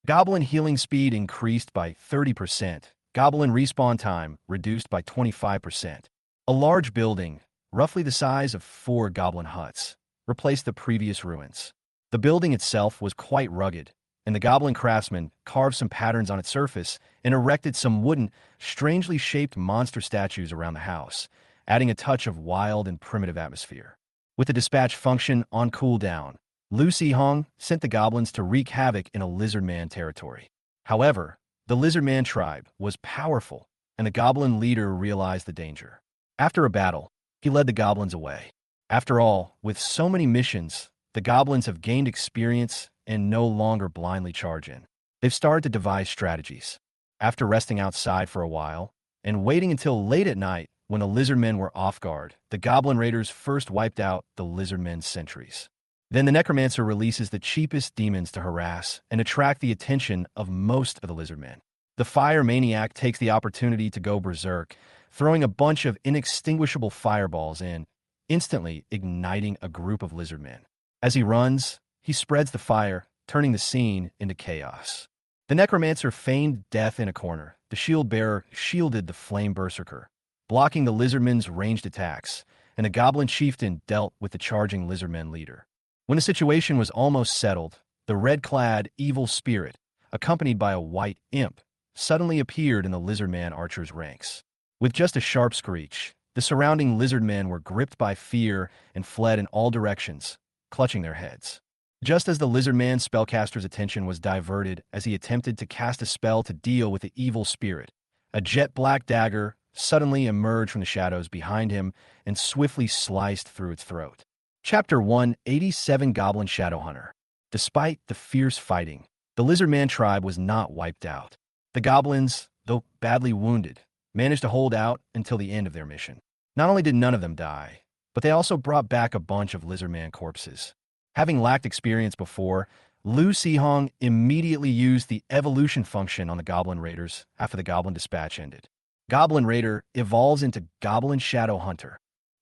Goblin healing speed increased by 30%. Goblin respawn time reduced by 25%. A large building, roughly the size of 4 goblin huts, replaced the previous ruins. The building itself was quite rugged, and the goblin craftsman carved some patterns on its surface and erected some wooden, strangely shaped monster statues around the house, adding a touch of wild and primitive atmosphere. With the dispatch function on cooldown, Lu Xihong sent the goblins to wreak havoc in a lizardman territory. However, the lizardman tribe was powerful, and the goblin leader realized the danger. After a battle, he led the goblins away. After all, with so many missions, the goblins have gained experience and no longer blindly charge in. They've started to devise strategies. After resting outside for a while, and waiting until late at night when the lizardmen were off guard, the goblin raiders first wiped out the lizardmen's sentries. Then the necromancer releases the cheapest demons to harass and attract the attention of most of the lizardmen. The fire maniac takes the opportunity to go berserk, throwing a bunch of inextinguishable fireballs in, instantly igniting a group of lizardmen. As he runs, he spreads the fire, turning the scene into chaos. The necromancer feigned death in a corner. The shield bearer shielded the flame berserker, blocking the lizardmen's ranged attacks, and the goblin chieftain dealt with the charging lizardmen leader. When the situation was almost settled, the red-clad evil spirit, accompanied by a white imp, suddenly appeared in the lizardman archer's ranks. With just a sharp screech, The surrounding lizard men were gripped by fear and fled in all directions, clutching their heads. Just as the lizard man's spellcaster's attention was diverted as he attempted to cast a spell to deal with the evil spirit, a jet-black dagger suddenly emerged from the shadows behind him and swiftly sliced through its throat. Chapter 187 Goblin Shadowhunter. Despite the fierce fighting, the lizard man tribe was not wiped out. The goblins, though badly wounded, managed to hold out until the end of their mission. Not only did none of them die, but they also brought back a bunch of lizard man corpses. Having lacked experience before, Lu Sihong immediately used the evolution function on the Goblin Raiders after the Goblin Dispatch ended. Goblin Raider evolves into Goblin Shadowhunter.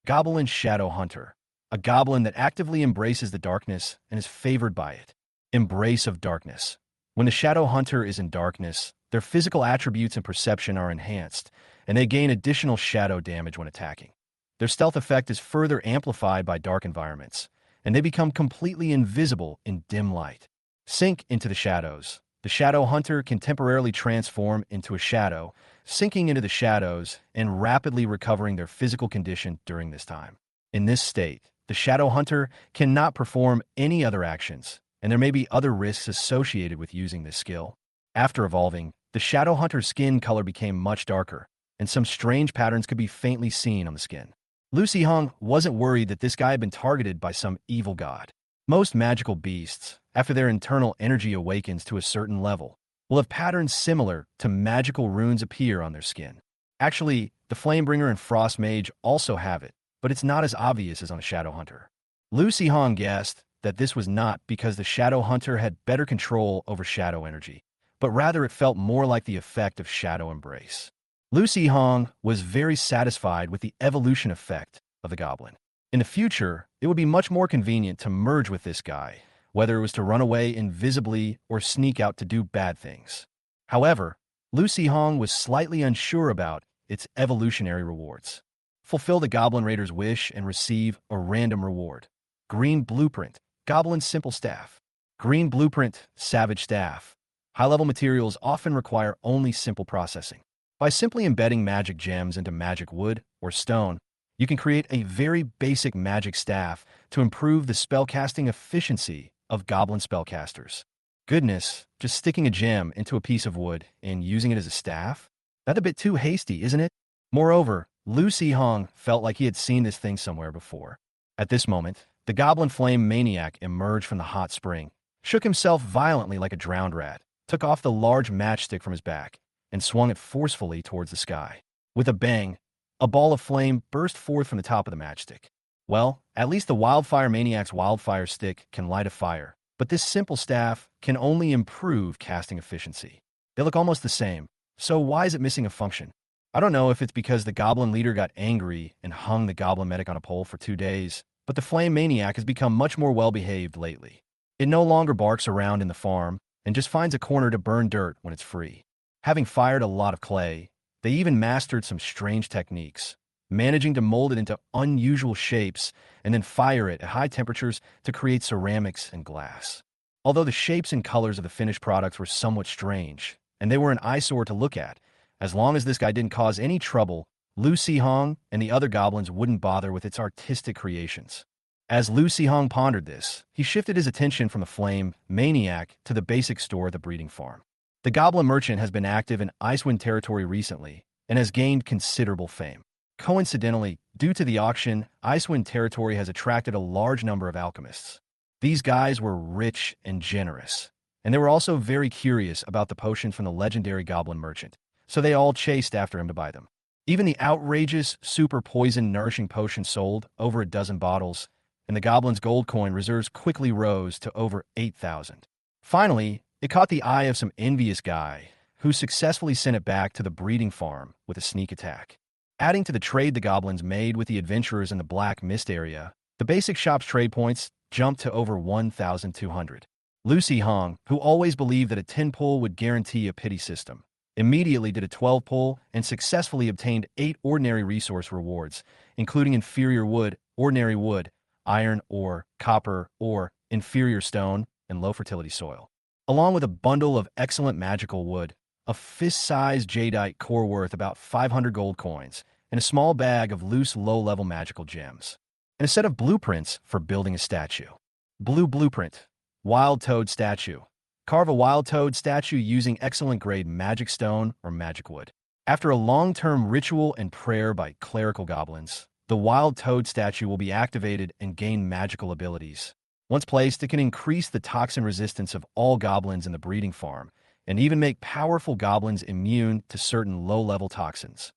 Goblin Shadowhunter, a goblin that actively embraces the darkness and is favored by it. Embrace of darkness. When the Shadowhunter is in darkness, their physical attributes and perception are enhanced, and they gain additional shadow damage when attacking. Their stealth effect is further amplified by dark environments, and they become completely invisible in dim light. Sink into the shadows. The Shadow Hunter can temporarily transform into a shadow, sinking into the shadows and rapidly recovering their physical condition during this time. In this state, the Shadow Hunter cannot perform any other actions, and there may be other risks associated with using this skill. After evolving, the Shadow Hunter's skin color became much darker, and some strange patterns could be faintly seen on the skin. Lu Sihong wasn't worried that this guy had been targeted by some evil god. Most magical beasts, after their internal energy awakens to a certain level, will have patterns similar to magical runes appear on their skin. Actually, the Flamebringer and Frost Mage also have it, but it's not as obvious as on a Shadow Hunter. Lu Sihong guessed that this was not because the Shadow Hunter had better control over shadow energy, but rather it felt more like the effect of Shadow Embrace. Lu Sihong was very satisfied with the evolution effect of the goblin. In the future, it would be much more convenient to merge with this guy, whether it was to run away invisibly or sneak out to do bad things. However, Lu Sihong was slightly unsure about its evolutionary rewards. Fulfill the Goblin Raider's wish and receive a random reward. Green Blueprint, Goblin Simple Staff. Green Blueprint, Savage Staff. High-level materials often require only simple processing. By simply embedding magic gems into magic wood or stone, you can create a very basic magic staff to improve the spellcasting efficiency of goblin spellcasters. Goodness, just sticking a gem into a piece of wood and using it as a staff? That's a bit too hasty, isn't it? Moreover, Lu Sihong felt like he had seen this thing somewhere before. At this moment, the Goblin Flame Maniac emerged from the hot spring, shook himself violently like a drowned rat, took off the large matchstick from his back, and swung it forcefully towards the sky. With a bang, a ball of flame burst forth from the top of the matchstick. Well, at least the Wildfire Maniac's wildfire stick can light a fire, but this simple staff can only improve casting efficiency. They look almost the same, so why is it missing a function? I don't know if it's because the Goblin leader got angry and hung the Goblin medic on a pole for 2 days, but the Flame Maniac has become much more well-behaved lately. It no longer barks around in the farm and just finds a corner to burn dirt when it's free. Having fired a lot of clay, they even mastered some strange techniques, managing to mold it into unusual shapes and then fire it at high temperatures to create ceramics and glass. Although the shapes and colors of the finished products were somewhat strange, and they were an eyesore to look at, as long as this guy didn't cause any trouble, Lu Sihong and the other goblins wouldn't bother with its artistic creations. As Lu Sihong pondered this, he shifted his attention from the Flame Maniac to the basic store at the breeding farm. The Goblin Merchant has been active in Icewind territory recently and has gained considerable fame. Coincidentally, due to the auction, Icewind territory has attracted a large number of alchemists. These guys were rich and generous, and they were also very curious about the potions from the legendary Goblin Merchant, so they all chased after him to buy them. Even the outrageous super poison nourishing potion sold over a dozen bottles, and the Goblin's gold coin reserves quickly rose to over 8,000. Finally, it caught the eye of some envious guy who successfully sent it back to the breeding farm with a sneak attack. Adding to the trade the goblins made with the adventurers in the Black Mist area, the basic shop's trade points jumped to over 1,200. Lu Sihong, who always believed that a 10 pull would guarantee a pity system, immediately did a 12 pull and successfully obtained 8 ordinary resource rewards, including inferior wood, ordinary wood, iron ore, copper ore, inferior stone, and low fertility soil, along with a bundle of excellent magical wood, a fist-sized jadeite core worth about 500 gold coins, and a small bag of loose low-level magical gems, and a set of blueprints for building a statue. Blue blueprint. Wild toad statue. Carve a wild toad statue using excellent grade magic stone or magic wood. After a long-term ritual and prayer by clerical goblins, the wild toad statue will be activated and gain magical abilities. Once placed, it can increase the toxin resistance of all goblins in the breeding farm, and even make powerful goblins immune to certain low-level toxins.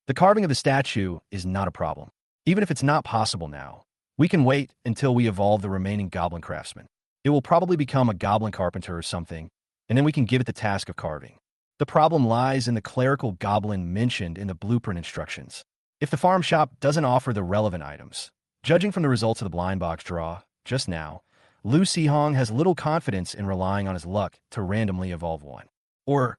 The carving of the statue is not a problem. Even if it's not possible now, we can wait until we evolve the remaining goblin craftsman. It will probably become a goblin carpenter or something, and then we can give it the task of carving. The problem lies in the clerical goblin mentioned in the blueprint instructions. If the farm shop doesn't offer the relevant items, judging from the results of the blind box draw just now, Lu Sihong has little confidence in relying on his luck to randomly evolve one. Or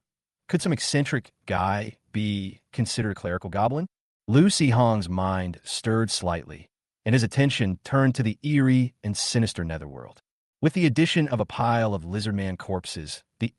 could some eccentric guy be considered a clerical goblin? Lu Sihong's mind stirred slightly, and his attention turned to the eerie and sinister netherworld. With the addition of a pile of lizardman corpses, the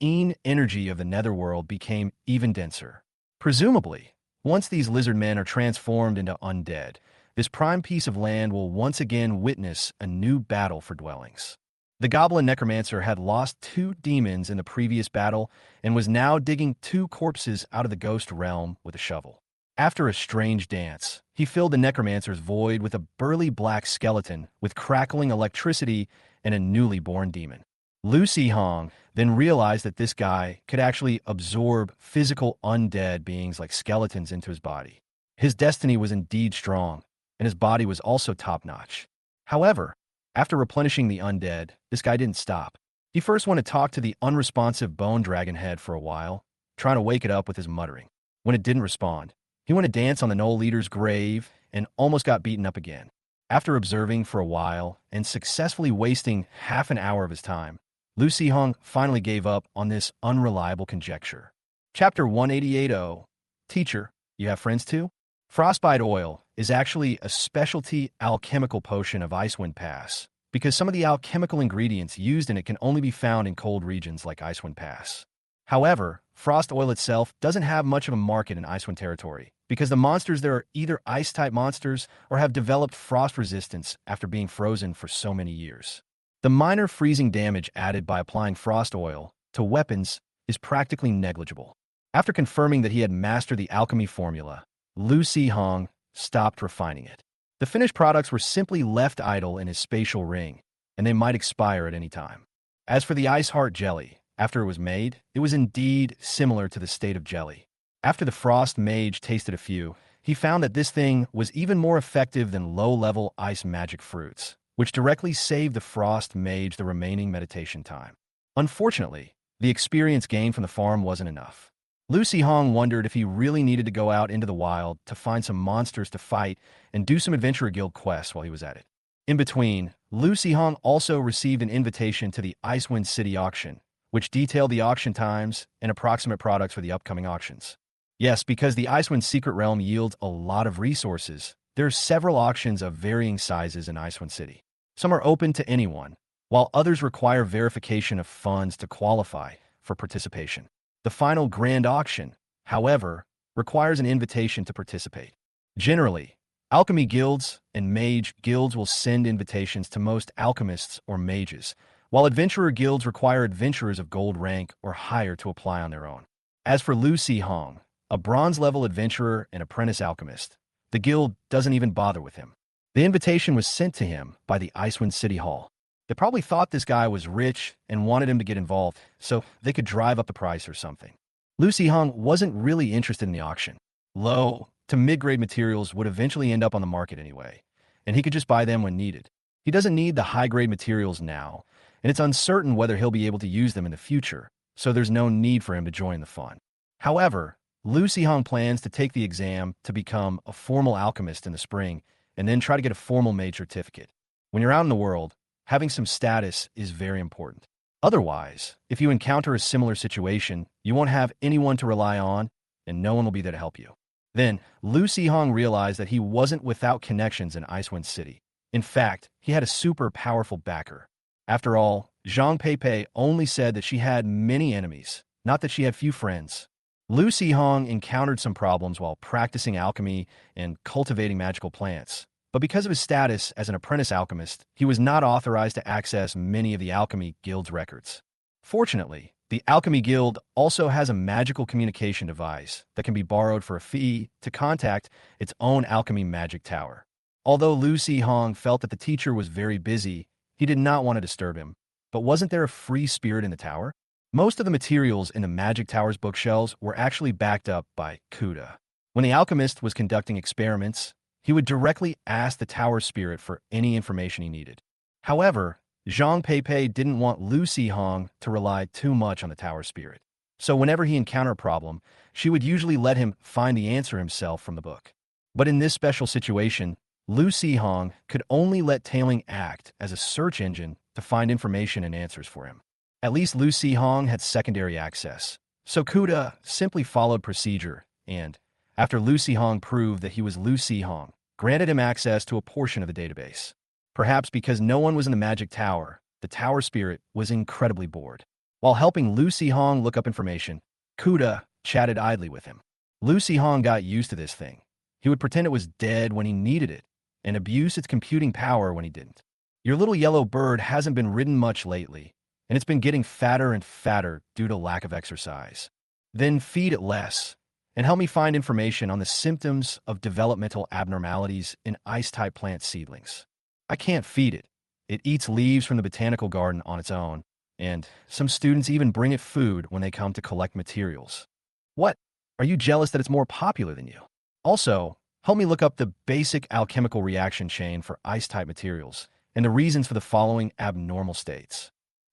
energy of the netherworld became even denser. Presumably, once these lizardmen are transformed into undead, this prime piece of land will once again witness a new battle for dwellings. The goblin necromancer had lost 2 demons in the previous battle and was now digging 2 corpses out of the ghost realm with a shovel. After a strange dance, he filled the necromancer's void with a burly black skeleton with crackling electricity and a newly born demon. Lu Sihong then realized that this guy could actually absorb physical undead beings like skeletons into his body. His destiny was indeed strong, and his body was also top-notch. However, after replenishing the undead, this guy didn't stop. He first went to talk to the unresponsive bone dragon head for a while, trying to wake it up with his muttering. When it didn't respond, he went to dance on the Knoll leader's grave and almost got beaten up again. After observing for a while and successfully wasting half an hour of his time, Lu Sihong finally gave up on this unreliable conjecture. Chapter 188. Teacher, you have friends too? Frostbite oil is actually a specialty alchemical potion of Icewind Pass, because some of the alchemical ingredients used in it can only be found in cold regions like Icewind Pass. However, frost oil itself doesn't have much of a market in Icewind territory, because the monsters there are either ice-type monsters or have developed frost resistance after being frozen for so many years. The minor freezing damage added by applying frost oil to weapons is practically negligible. After confirming that he had mastered the alchemy formula, Lu Sihong stopped refining it. The finished products were simply left idle in his spatial ring, and they might expire at any time. As for the ice heart jelly, after it was made, it was indeed similar to the state of jelly. After the frost mage tasted a few, he found that this thing was even more effective than low-level ice magic fruits, which directly saved the frost mage the remaining meditation time. Unfortunately, the experience gained from the farm wasn't enough. Lu Sihong wondered if he really needed to go out into the wild to find some monsters to fight and do some Adventurer Guild quests while he was at it. In between, Lu Sihong also received an invitation to the Icewind City auction, which detailed the auction times and approximate products for the upcoming auctions. Yes, because the Icewind Secret Realm yields a lot of resources, there are several auctions of varying sizes in Icewind City. Some are open to anyone, while others require verification of funds to qualify for participation. The final grand auction, however, requires an invitation to participate. Generally, alchemy guilds and mage guilds will send invitations to most alchemists or mages, while adventurer guilds require adventurers of gold rank or higher to apply on their own. As for Lu Sihong, a bronze-level adventurer and apprentice alchemist, the guild doesn't even bother with him. The invitation was sent to him by the Icewind City Hall. They probably thought this guy was rich and wanted him to get involved, so they could drive up the price or something. Lu Sihong wasn't really interested in the auction. Low to mid-grade materials would eventually end up on the market anyway, and he could just buy them when needed. He doesn't need the high-grade materials now, and it's uncertain whether he'll be able to use them in the future, so there's no need for him to join the fun. However, Lu Sihong plans to take the exam to become a formal alchemist in the spring and then try to get a formal mage certificate. When you're out in the world, having some status is very important. Otherwise, if you encounter a similar situation, you won't have anyone to rely on, and no one will be there to help you. Then, Lu Sihong realized that he wasn't without connections in Icewind City. In fact, he had a super powerful backer. After all, Zhang Peipei only said that she had many enemies, not that she had few friends. Lucy Hong encountered some problems while practicing alchemy and cultivating magical plants. But because of his status as an apprentice alchemist, he was not authorized to access many of the Alchemy Guild's records. Fortunately, the Alchemy Guild also has a magical communication device that can be borrowed for a fee to contact its own alchemy magic tower. Although Lucy Hong felt that the teacher was very busy, he did not want to disturb him. But wasn't there a free spirit in the tower? Most of the materials in the Magic Tower's bookshelves were actually backed up by Kuda. When the alchemist was conducting experiments, he would directly ask the tower spirit for any information he needed. However, Zhang Peipei didn't want Lucy Hong to rely too much on the tower spirit. So whenever he encountered a problem, she would usually let him find the answer himself from the book. But in this special situation, Lucy Hong could only let Tailing act as a search engine to find information and answers for him. At least Lucy Hong had secondary access, so Kuda simply followed procedure and, after Lucy Hong proved that he was Lucy Hong, granted him access to a portion of the database. Perhaps because no one was in the Magic Tower, the tower spirit was incredibly bored. While helping Lucy Hong look up information, Kuda chatted idly with him. Lucy Hong got used to this thing. He would pretend it was dead when he needed it, and abuse its computing power when he didn't. Your little yellow bird hasn't been ridden much lately, and it's been getting fatter and fatter due to lack of exercise. Then feed it less, and help me find information on the symptoms of developmental abnormalities in ice-type plant seedlings. I can't feed it. It eats leaves from the botanical garden on its own, and some students even bring it food when they come to collect materials. What? Are you jealous that it's more popular than you? Also, help me look up the basic alchemical reaction chain for ice-type materials and the reasons for the following abnormal states.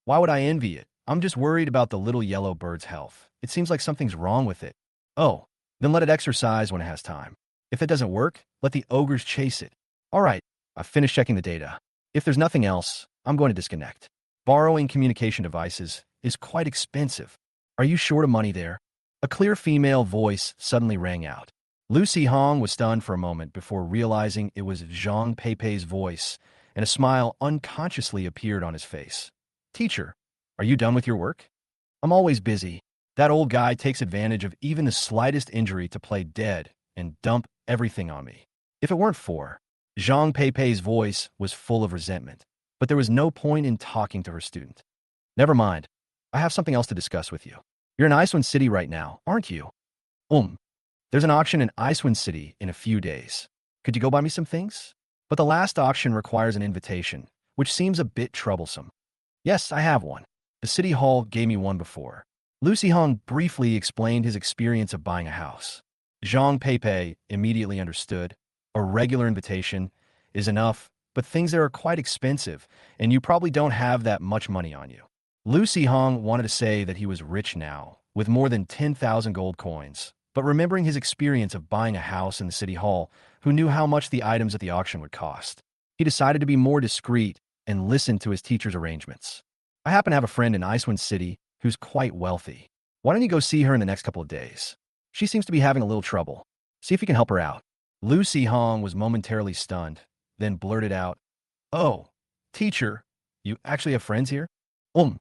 Why would I envy it? I'm just worried about the little yellow bird's health. It seems like something's wrong with it. Oh, then let it exercise when it has time. If that doesn't work, let the ogres chase it. All right, I've finished checking the data. If there's nothing else, I'm going to disconnect. Borrowing communication devices is quite expensive. Are you short of money there? A clear female voice suddenly rang out. Lucy Hong was stunned for a moment before realizing it was Zhang Peipei's voice, and a smile unconsciously appeared on his face. Teacher, are you done with your work? I'm always busy. That old guy takes advantage of even the slightest injury to play dead and dump everything on me. If it weren't for... Zhang Peipei's voice was full of resentment, but there was no point in talking to her student. Never mind. I have something else to discuss with you. You're in Icewind City right now, aren't you? There's an auction in Icewind City in a few days. Could you go buy me some things? But the last auction requires an invitation, which seems a bit troublesome. Yes, I have one. The city hall gave me one before. Lucy Hong briefly explained his experience of buying a house. Zhang Peipei immediately understood. A regular invitation is enough, but things there are quite expensive, and you probably don't have that much money on you. Lucy Hong wanted to say that he was rich now, with more than 10,000 gold coins, but remembering his experience of buying a house in the city hall, who knew how much the items at the auction would cost, he decided to be more discreet and listen to his teacher's arrangements. I happen to have a friend in Icewind City who's quite wealthy. Why don't you go see her in the next couple of days? She seems to be having a little trouble. See if you can help her out. Lucy Hong was momentarily stunned, then blurted out, "Oh, teacher, you actually have friends here?" Well,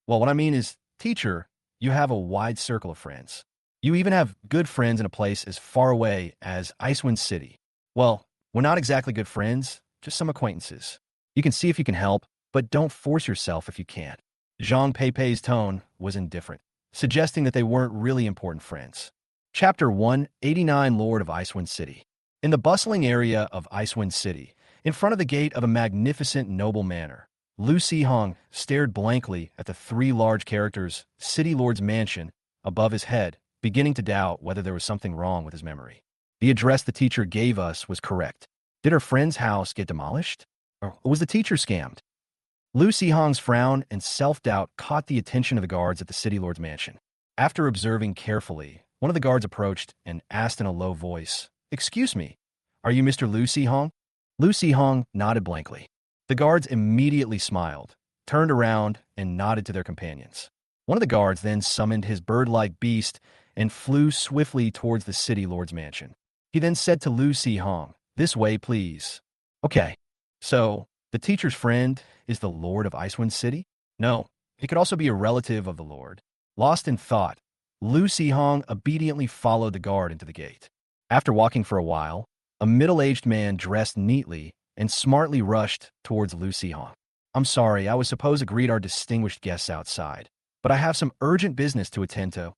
what I mean is, teacher, you have a wide circle of friends. You even have good friends in a place as far away as Icewind City. Well, we're not exactly good friends, just some acquaintances. You can see if you can help, but don't force yourself if you can't. Zhang Peipei's tone was indifferent, suggesting that they weren't really important friends. Chapter 189, Lord of Icewind City. In the bustling area of Icewind City, in front of the gate of a magnificent noble manor, Lucy Hong stared blankly at the three large characters, City Lord's mansion, above his head, beginning to doubt whether there was something wrong with his memory. The address the teacher gave us was correct. Did her friend's house get demolished? Or was the teacher scammed? Lucy Hong's frown and self-doubt caught the attention of the guards at the City Lord's mansion. After observing carefully, one of the guards approached and asked in a low voice, "Excuse me, are you Mr. Lucy Hong?" Lucy Hong nodded blankly. The guards immediately smiled, turned around, and nodded to their companions. One of the guards then summoned his bird-like beast and flew swiftly towards the City Lord's mansion. He then said to Lucy Hong, "This way, please." Okay, so the teacher's friend is the Lord of Icewind City? No, he could also be a relative of the Lord. Lost in thought, Lu Hong obediently followed the guard into the gate. After walking for a while, a middle-aged man dressed neatly and smartly rushed towards Lu Hong. I'm sorry, I was supposed to greet our distinguished guests outside, but I have some urgent business to attend to.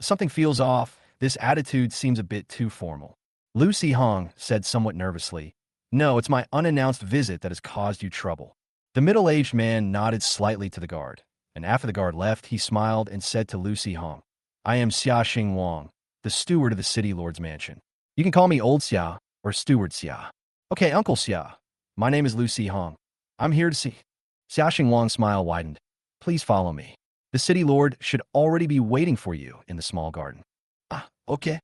Something feels off. This attitude seems a bit too formal. Lu Hong said somewhat nervously, No, it's my unannounced visit that has caused you trouble. The middle-aged man nodded slightly to the guard, and after the guard left, he smiled and said to Lu Hong, I am Xia Xing Wang, the steward of the city lord's mansion. You can call me Old Xia or Steward Xia. Okay, Uncle Xia. My name is Lu Hong. I'm here to see. Xia Xing Wang's smile widened. Please follow me. The city lord should already be waiting for you in the small garden. Ah, okay.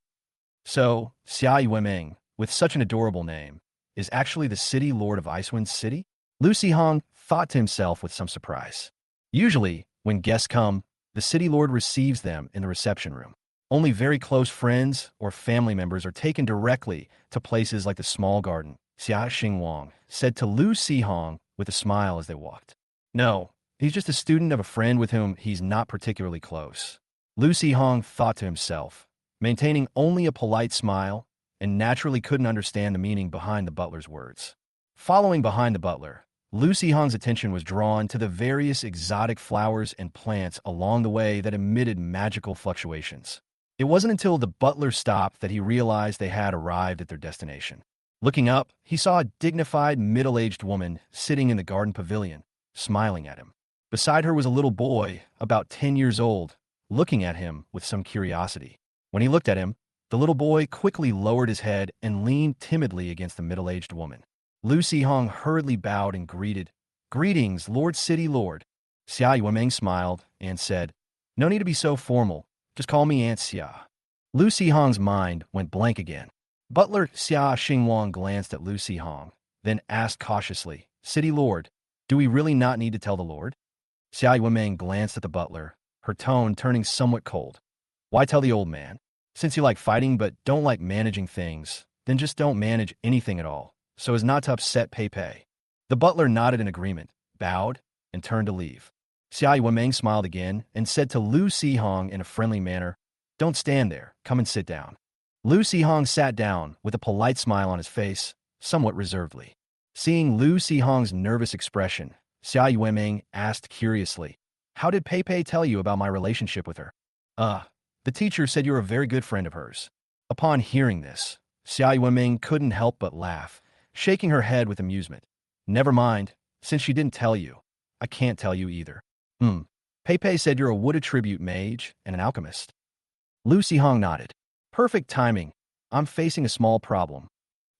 So, Xia Yueming, with such an adorable name, is actually the city lord of Icewind City? Lu Hong thought to himself with some surprise. Usually, when guests come, the city lord receives them in the reception room. Only very close friends or family members are taken directly to places like the small garden, Xia Xing Wang said to Lu Hong with a smile as they walked. No, he's just a student of a friend with whom he's not particularly close. Lu Hong thought to himself, maintaining only a polite smile, and naturally couldn't understand the meaning behind the butler's words. Following behind the butler, Lu Hong's attention was drawn to the various exotic flowers and plants along the way that emitted magical fluctuations. It wasn't until the butler stopped that he realized they had arrived at their destination. Looking up, he saw a dignified, middle-aged woman sitting in the garden pavilion, smiling at him. Beside her was a little boy, about 10 years old, looking at him with some curiosity. When he looked at him, the little boy quickly lowered his head and leaned timidly against the middle-aged woman. Lu Hong hurriedly bowed and greeted, Greetings, Lord City Lord. Xia Yueming smiled and said, No need to be so formal. Just call me Aunt Xia. Lu Hong's mind went blank again. Butler Xia Xingwang glanced at Lu Hong, then asked cautiously, City Lord, do we really not need to tell the Lord? Xia Yueming glanced at the butler, her tone turning somewhat cold. Why tell the old man? Since you like fighting but don't like managing things, then just don't manage anything at all, so as not to upset Pei Pei. The butler nodded in agreement, bowed, and turned to leave. Xia Yueming smiled again and said to Lu Hong in a friendly manner, Don't stand there, come and sit down. Lu Hong sat down with a polite smile on his face, somewhat reservedly. Seeing Lu Hong's nervous expression, Xia Yueming asked curiously, How did Pei Pei tell you about my relationship with her? The teacher said you're a very good friend of hers. Upon hearing this, Xia Yueming couldn't help but laugh, shaking her head with amusement. Never mind, since she didn't tell you, I can't tell you either. Pei Pei said you're a wood attribute mage and an alchemist. Lu Hong nodded. Perfect timing. I'm facing a small problem.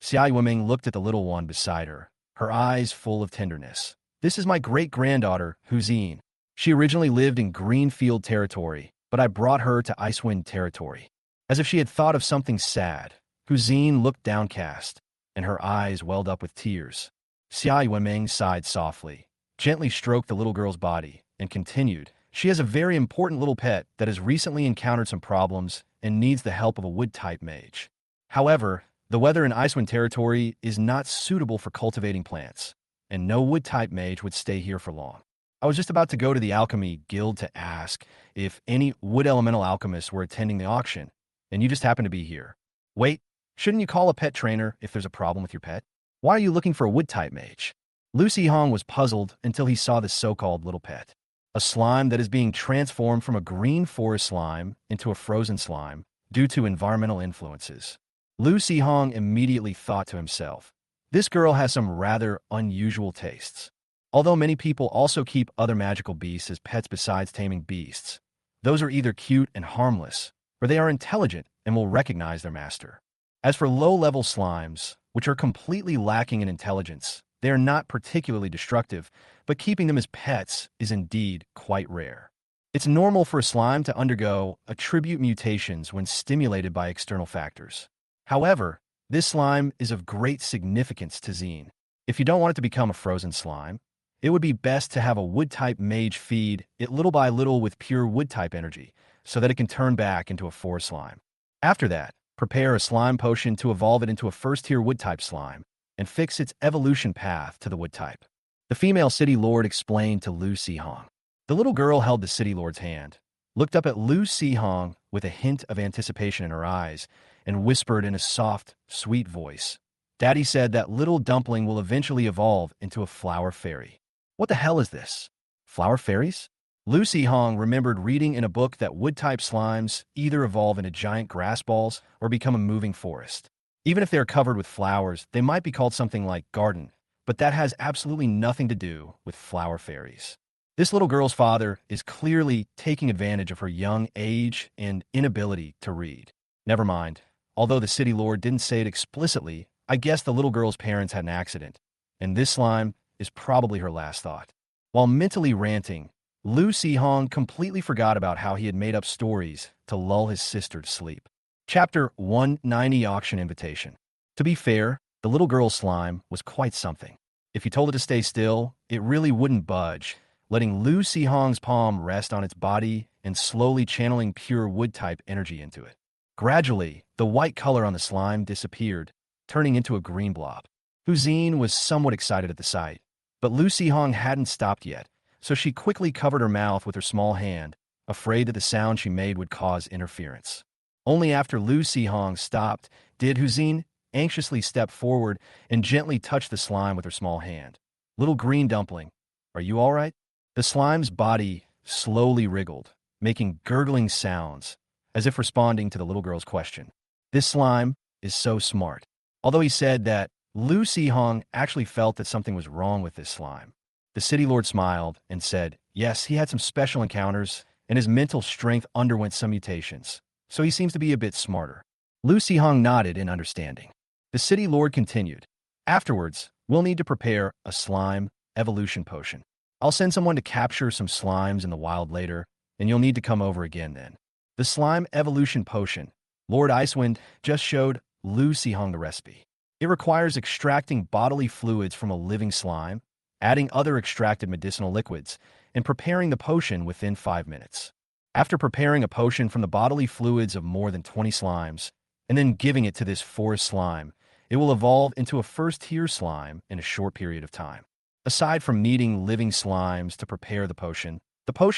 Xia Yueming looked at the little one beside her, her eyes full of tenderness. This is my great-granddaughter, Huzine. She originally lived in Greenfield territory, but I brought her to Icewind territory. As if she had thought of something sad, Huzine looked downcast, and her eyes welled up with tears. Xia Yueming sighed softly, gently stroked the little girl's body, and continued, She has a very important little pet that has recently encountered some problems and needs the help of a wood-type mage. However, the weather in Icewind territory is not suitable for cultivating plants, and no wood-type mage would stay here for long. I was just about to go to the alchemy guild to ask if any wood elemental alchemists were attending the auction, and you just happen to be here. Wait, shouldn't you call a pet trainer if there's a problem with your pet? Why are you looking for a wood-type mage? Lu Hong was puzzled until he saw this so-called little pet. A slime that is being transformed from a green forest slime into a frozen slime due to environmental influences. Lu Hong immediately thought to himself, this girl has some rather unusual tastes. Although many people also keep other magical beasts as pets besides taming beasts, those are either cute and harmless, or they are intelligent and will recognize their master. As for low-level slimes, which are completely lacking in intelligence, they are not particularly destructive, but keeping them as pets is indeed quite rare. It's normal for a slime to undergo attribute mutations when stimulated by external factors. However, this slime is of great significance to Xine. If you don't want it to become a frozen slime, it would be best to have a wood-type mage feed it little by little with pure wood-type energy, so that it can turn back into a forest slime. After that, prepare a slime potion to evolve it into a first-tier wood-type slime, and fix its evolution path to the wood-type. The female city lord explained to Lu Hong. The little girl held the city lord's hand, looked up at Lu Si-hong with a hint of anticipation in her eyes and whispered in a soft, sweet voice, "Daddy said that little dumpling will eventually evolve into a flower fairy." What the hell is this? Flower fairies? Lu Si-hong remembered reading in a book that wood-type slimes either evolve into giant grass balls or become a moving forest. Even if they are covered with flowers, they might be called something like garden, but that has absolutely nothing to do with flower fairies. This little girl's father is clearly taking advantage of her young age and inability to read. Never mind. Although the city lord didn't say it explicitly, I guess the little girl's parents had an accident, and this slime is probably her last thought. While mentally ranting, Lu Si-hong completely forgot about how he had made up stories to lull his sister to sleep. Chapter 190 Auction Invitation. To be fair, the little girl's slime was quite something. If you told it to stay still, it really wouldn't budge, letting Lu Si-hong's palm rest on its body and slowly channeling pure wood-type energy into it. Gradually, the white color on the slime disappeared, turning into a green blob. Huzine was somewhat excited at the sight, but Lu Si-hong hadn't stopped yet, so she quickly covered her mouth with her small hand, afraid that the sound she made would cause interference. Only after Lu Si-hong stopped did Huzine anxiously step forward and gently touch the slime with her small hand. "Little green dumpling, are you all right?" The slime's body slowly wriggled, making gurgling sounds, as if responding to the little girl's question. This slime is so smart. Although he said that, Lu Si-hong actually felt that something was wrong with this slime. The city lord smiled and said, yes, he had some special encounters, and his mental strength underwent some mutations, so he seems to be a bit smarter. Lu Si-hong nodded in understanding. The city lord continued, "Afterwards, we'll need to prepare a slime evolution potion. I'll send someone to capture some slimes in the wild later, and you'll need to come over again then." The slime evolution potion, Lord Icewind just showed Lu Si-hong the recipe. It requires extracting bodily fluids from a living slime, adding other extracted medicinal liquids, and preparing the potion within 5 minutes. After preparing a potion from the bodily fluids of more than 20 slimes, and then giving it to this forest slime, it will evolve into a first-tier slime in a short period of time. Aside from needing living slimes to prepare the potion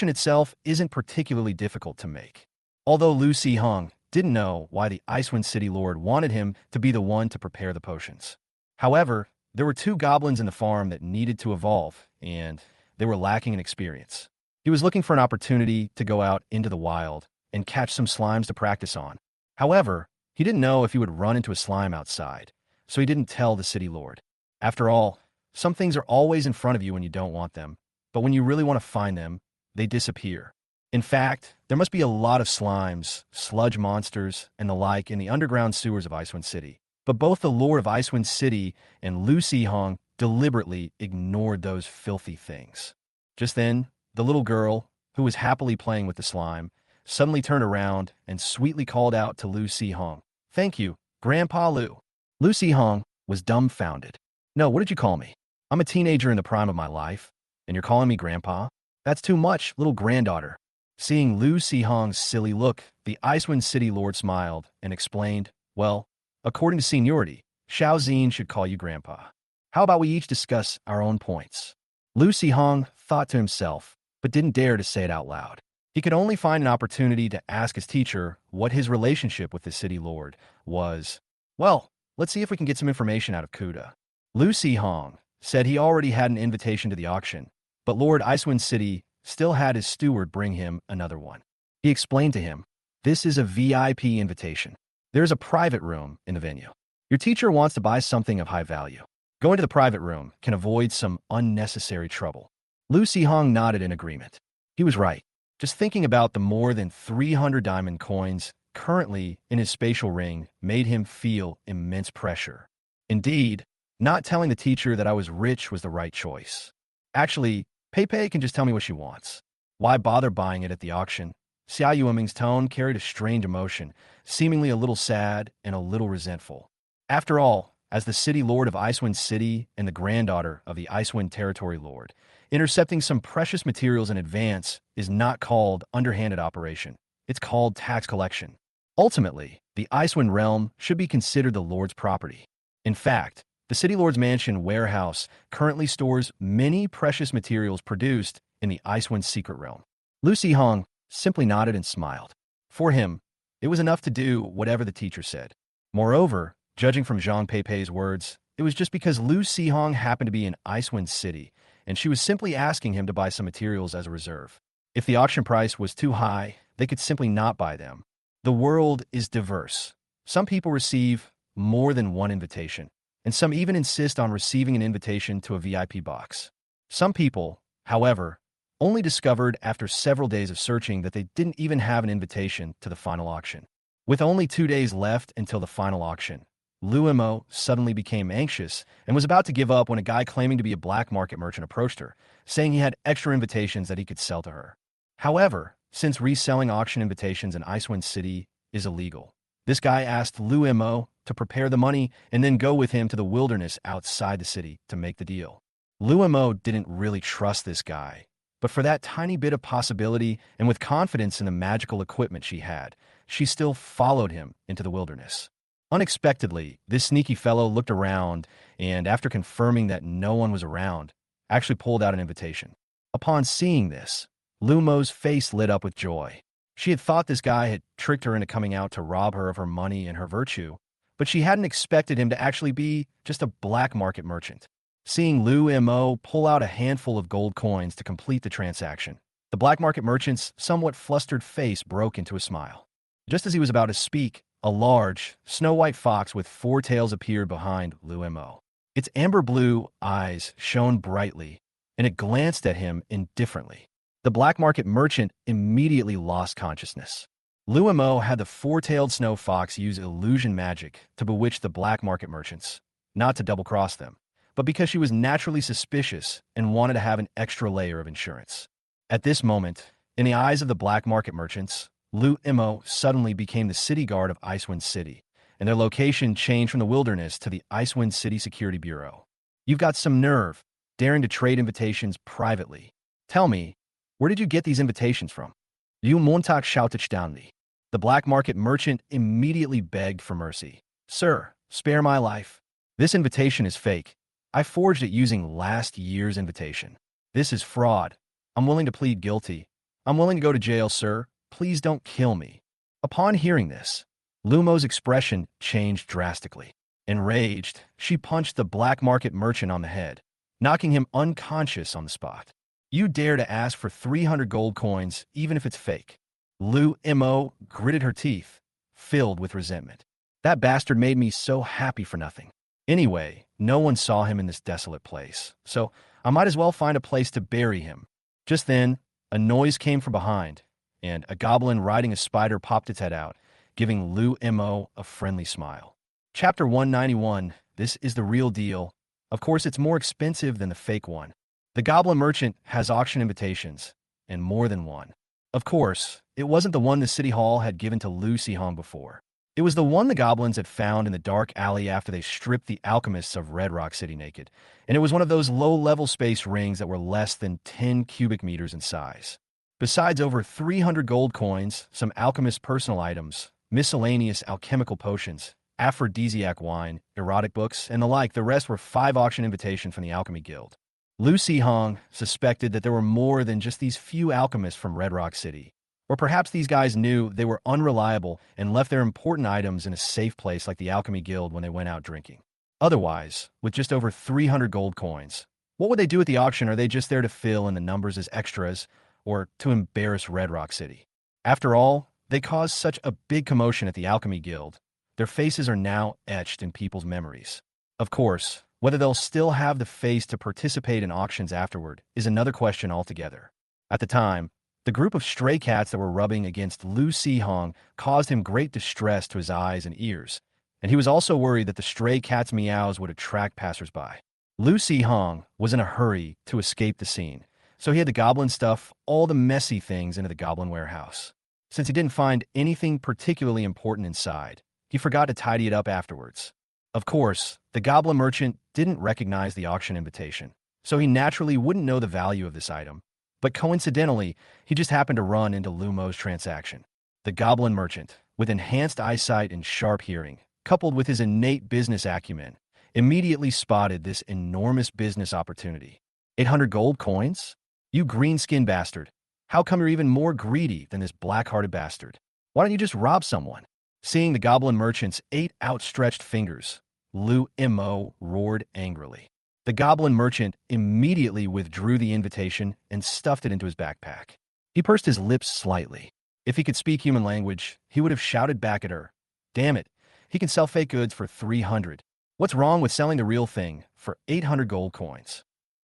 itself isn't particularly difficult to make. Although Lu Si-hong didn't know why the Icewind City Lord wanted him to be the one to prepare the potions. However, there were 2 goblins in the farm that needed to evolve, and they were lacking in experience. He was looking for an opportunity to go out into the wild and catch some slimes to practice on. However, he didn't know if he would run into a slime outside, so he didn't tell the city lord. After all, some things are always in front of you when you don't want them, but when you really want to find them, they disappear. In fact, there must be a lot of slimes, sludge monsters, and the like in the underground sewers of Icewind City. But both the lord of Icewind City and Lu Si-hong deliberately ignored those filthy things. Just then, the little girl, who was happily playing with the slime, suddenly turned around and sweetly called out to Lu Si-hong, "Thank you, Grandpa Lu." Lu Si-hong was dumbfounded. "No, what did you call me? I'm a teenager in the prime of my life, and you're calling me Grandpa? That's too much, little granddaughter." Seeing Lu Si-hong's silly look, the Icewind City Lord smiled and explained, "Well, according to seniority, Xiao Zine should call you Grandpa. How about we each discuss our own points?" Lu Si-hong thought to himself, but didn't dare to say it out loud. He could only find an opportunity to ask his teacher what his relationship with the city lord was. "Well, let's see if we can get some information out of Kuda." Lu Si-hong said he already had an invitation to the auction, but Lord Icewind City still had his steward bring him another one. He explained to him, "This is a VIP invitation. There's a private room in the venue. Your teacher wants to buy something of high value. Going to the private room can avoid some unnecessary trouble." Lu Si-hong nodded in agreement. He was right. Just thinking about the more than 300 diamond coins currently in his spatial ring made him feel immense pressure. Indeed, not telling the teacher that I was rich was the right choice. Actually, Pei can just tell me what she wants. Why bother buying it at the auction? Xia Yueming's tone carried a strange emotion, seemingly a little sad and a little resentful. After all, as the city lord of Icewind City and the granddaughter of the Icewind Territory Lord, intercepting some precious materials in advance is not called underhanded operation. It's called tax collection. Ultimately, the Icewind realm should be considered the lord's property. In fact, the city lord's mansion warehouse currently stores many precious materials produced in the Icewind secret realm. Lu Si-hong simply nodded and smiled. For him, it was enough to do whatever the teacher said. Moreover, judging from Zhang Peipei's words, it was just because Lu Sihong happened to be in Icewind City, and she was simply asking him to buy some materials as a reserve. If the auction price was too high, they could simply not buy them. The world is diverse. Some people receive more than one invitation, and some even insist on receiving an invitation to a VIP box. Some people, however, only discovered after several days of searching that they didn't even have an invitation to the final auction. With only 2 days left until the final auction, Lu Mo suddenly became anxious and was about to give up when a guy claiming to be a black market merchant approached her, saying he had extra invitations that he could sell to her. However, since reselling auction invitations in Icewind City is illegal, this guy asked Lu Mo to prepare the money and then go with him to the wilderness outside the city to make the deal. Lu Mo didn't really trust this guy, but for that tiny bit of possibility and with confidence in the magical equipment she had, she still followed him into the wilderness. Unexpectedly, this sneaky fellow looked around and, after confirming that no one was around, actually pulled out an invitation. Upon seeing this, Lu Mo's face lit up with joy. She had thought this guy had tricked her into coming out to rob her of her money and her virtue, but she hadn't expected him to actually be just a black market merchant. Seeing Lu Mo pull out a handful of gold coins to complete the transaction, the black market merchant's somewhat flustered face broke into a smile. Just as he was about to speak, a large, snow-white fox with 4 tails appeared behind Lu Mo. Its amber-blue eyes shone brightly, and it glanced at him indifferently. The black market merchant immediately lost consciousness. Lu Mo had the 4-tailed snow fox use illusion magic to bewitch the black market merchants, not to double-cross them, but because she was naturally suspicious and wanted to have an extra layer of insurance. At this moment, in the eyes of the black market merchants, Lu Mo suddenly became the city guard of Icewind City, and their location changed from the wilderness to the Icewind City Security Bureau. You've got some nerve, daring to trade invitations privately. Tell me, where did you get these invitations from? You Montag shouted down me. The black market merchant immediately begged for mercy. Sir, spare my life. This invitation is fake. I forged it using last year's invitation. This is fraud. I'm willing to plead guilty. I'm willing to go to jail, sir. Please don't kill me. Upon hearing this, Lu Mo's expression changed drastically. Enraged, she punched the black market merchant on the head, knocking him unconscious on the spot. You dare to ask for 300 gold coins, even if it's fake. Lu Mo gritted her teeth, filled with resentment. That bastard made me so happy for nothing. Anyway, no one saw him in this desolate place, so I might as well find a place to bury him. Just then, a noise came from behind, and a goblin riding a spider popped its head out, giving Lu Mo a friendly smile. Chapter 191, this is the real deal. Of course, it's more expensive than the fake one. The goblin merchant has auction invitations, and more than one. Of course, it wasn't the one the city hall had given to Lu Sihong before. It was the one the goblins had found in the dark alley after they stripped the alchemists of Red Rock City naked, and it was one of those low-level space rings that were less than 10 cubic meters in size. Besides over 300 gold coins, some alchemist personal items, miscellaneous alchemical potions, aphrodisiac wine, erotic books, and the like, the rest were 5 auction invitations from the Alchemy Guild. Lu Sihong suspected that there were more than just these few alchemists from Red Rock City. Or perhaps these guys knew they were unreliable and left their important items in a safe place like the Alchemy Guild when they went out drinking. Otherwise, with just over 300 gold coins, what would they do at the auction? Are they just there to fill in the numbers as extras, or to embarrass Red Rock City? After all, they caused such a big commotion at the Alchemy Guild. Their faces are now etched in people's memories. Of course, whether they'll still have the face to participate in auctions afterward is another question altogether. At the time, the group of stray cats that were rubbing against Lu Sihong caused him great distress to his eyes and ears, and he was also worried that the stray cats' meows would attract passersby. Lu Sihong was in a hurry to escape the scene, so he had the goblin stuff all the messy things into the goblin warehouse. Since he didn't find anything particularly important inside, he forgot to tidy it up afterwards. Of course, the goblin merchant didn't recognize the auction invitation, so he naturally wouldn't know the value of this item. But coincidentally, he just happened to run into Lu Mo's transaction. The goblin merchant, with enhanced eyesight and sharp hearing, coupled with his innate business acumen, immediately spotted this enormous business opportunity. 800 gold coins? You green-skinned bastard. How come you're even more greedy than this black-hearted bastard? Why don't you just rob someone? Seeing the goblin merchant's 8 outstretched fingers, Lu Mo roared angrily. The goblin merchant immediately withdrew the invitation and stuffed it into his backpack. He pursed his lips slightly. If he could speak human language, he would have shouted back at her. Damn it, he can sell fake goods for 300. What's wrong with selling the real thing for 800 gold coins?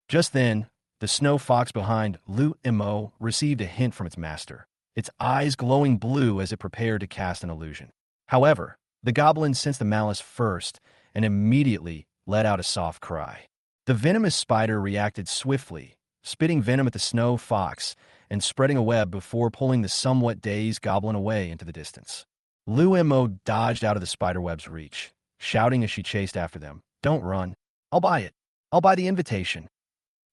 Just then, the snow fox behind Lu Mo received a hint from its master, its eyes glowing blue as it prepared to cast an illusion. However, the goblin sensed the malice first and immediately let out a soft cry. The venomous spider reacted swiftly, spitting venom at the snow fox and spreading a web before pulling the somewhat dazed goblin away into the distance. Lu Mo dodged out of the spiderweb's reach, shouting as she chased after them, "Don't run. I'll buy it. I'll buy the invitation."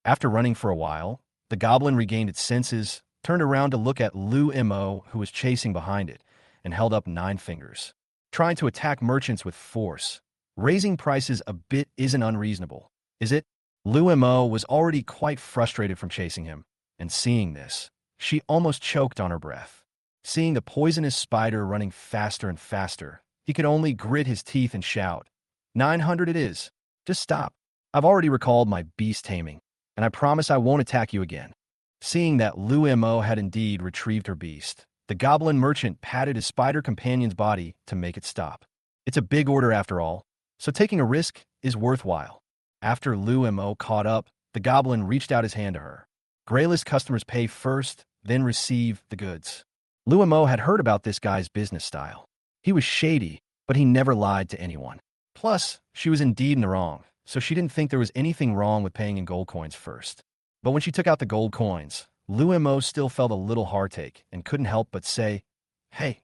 After running for a while, the goblin regained its senses, turned around to look at Lu Mo, who was chasing behind it, and held up 9 fingers. Trying to attack merchants with force, raising prices a bit isn't unreasonable, is it? Lu Mo was already quite frustrated from chasing him, and seeing this, she almost choked on her breath. Seeing the poisonous spider running faster and faster, he could only grit his teeth and shout, 900 it is. Just stop. I've already recalled my beast taming, and I promise I won't attack you again." Seeing that Lu Mo had indeed retrieved her beast, the goblin merchant patted his spider companion's body to make it stop. It's a big order after all, so taking a risk is worthwhile. After Lu Mo caught up, the goblin reached out his hand to her. Grayless customers pay first, then receive the goods. Lu Mo had heard about this guy's business style. He was shady, but he never lied to anyone. Plus, she was indeed in the wrong, so she didn't think there was anything wrong with paying in gold coins first. But when she took out the gold coins, Lu Mo still felt a little heartache and couldn't help but say, "Hey,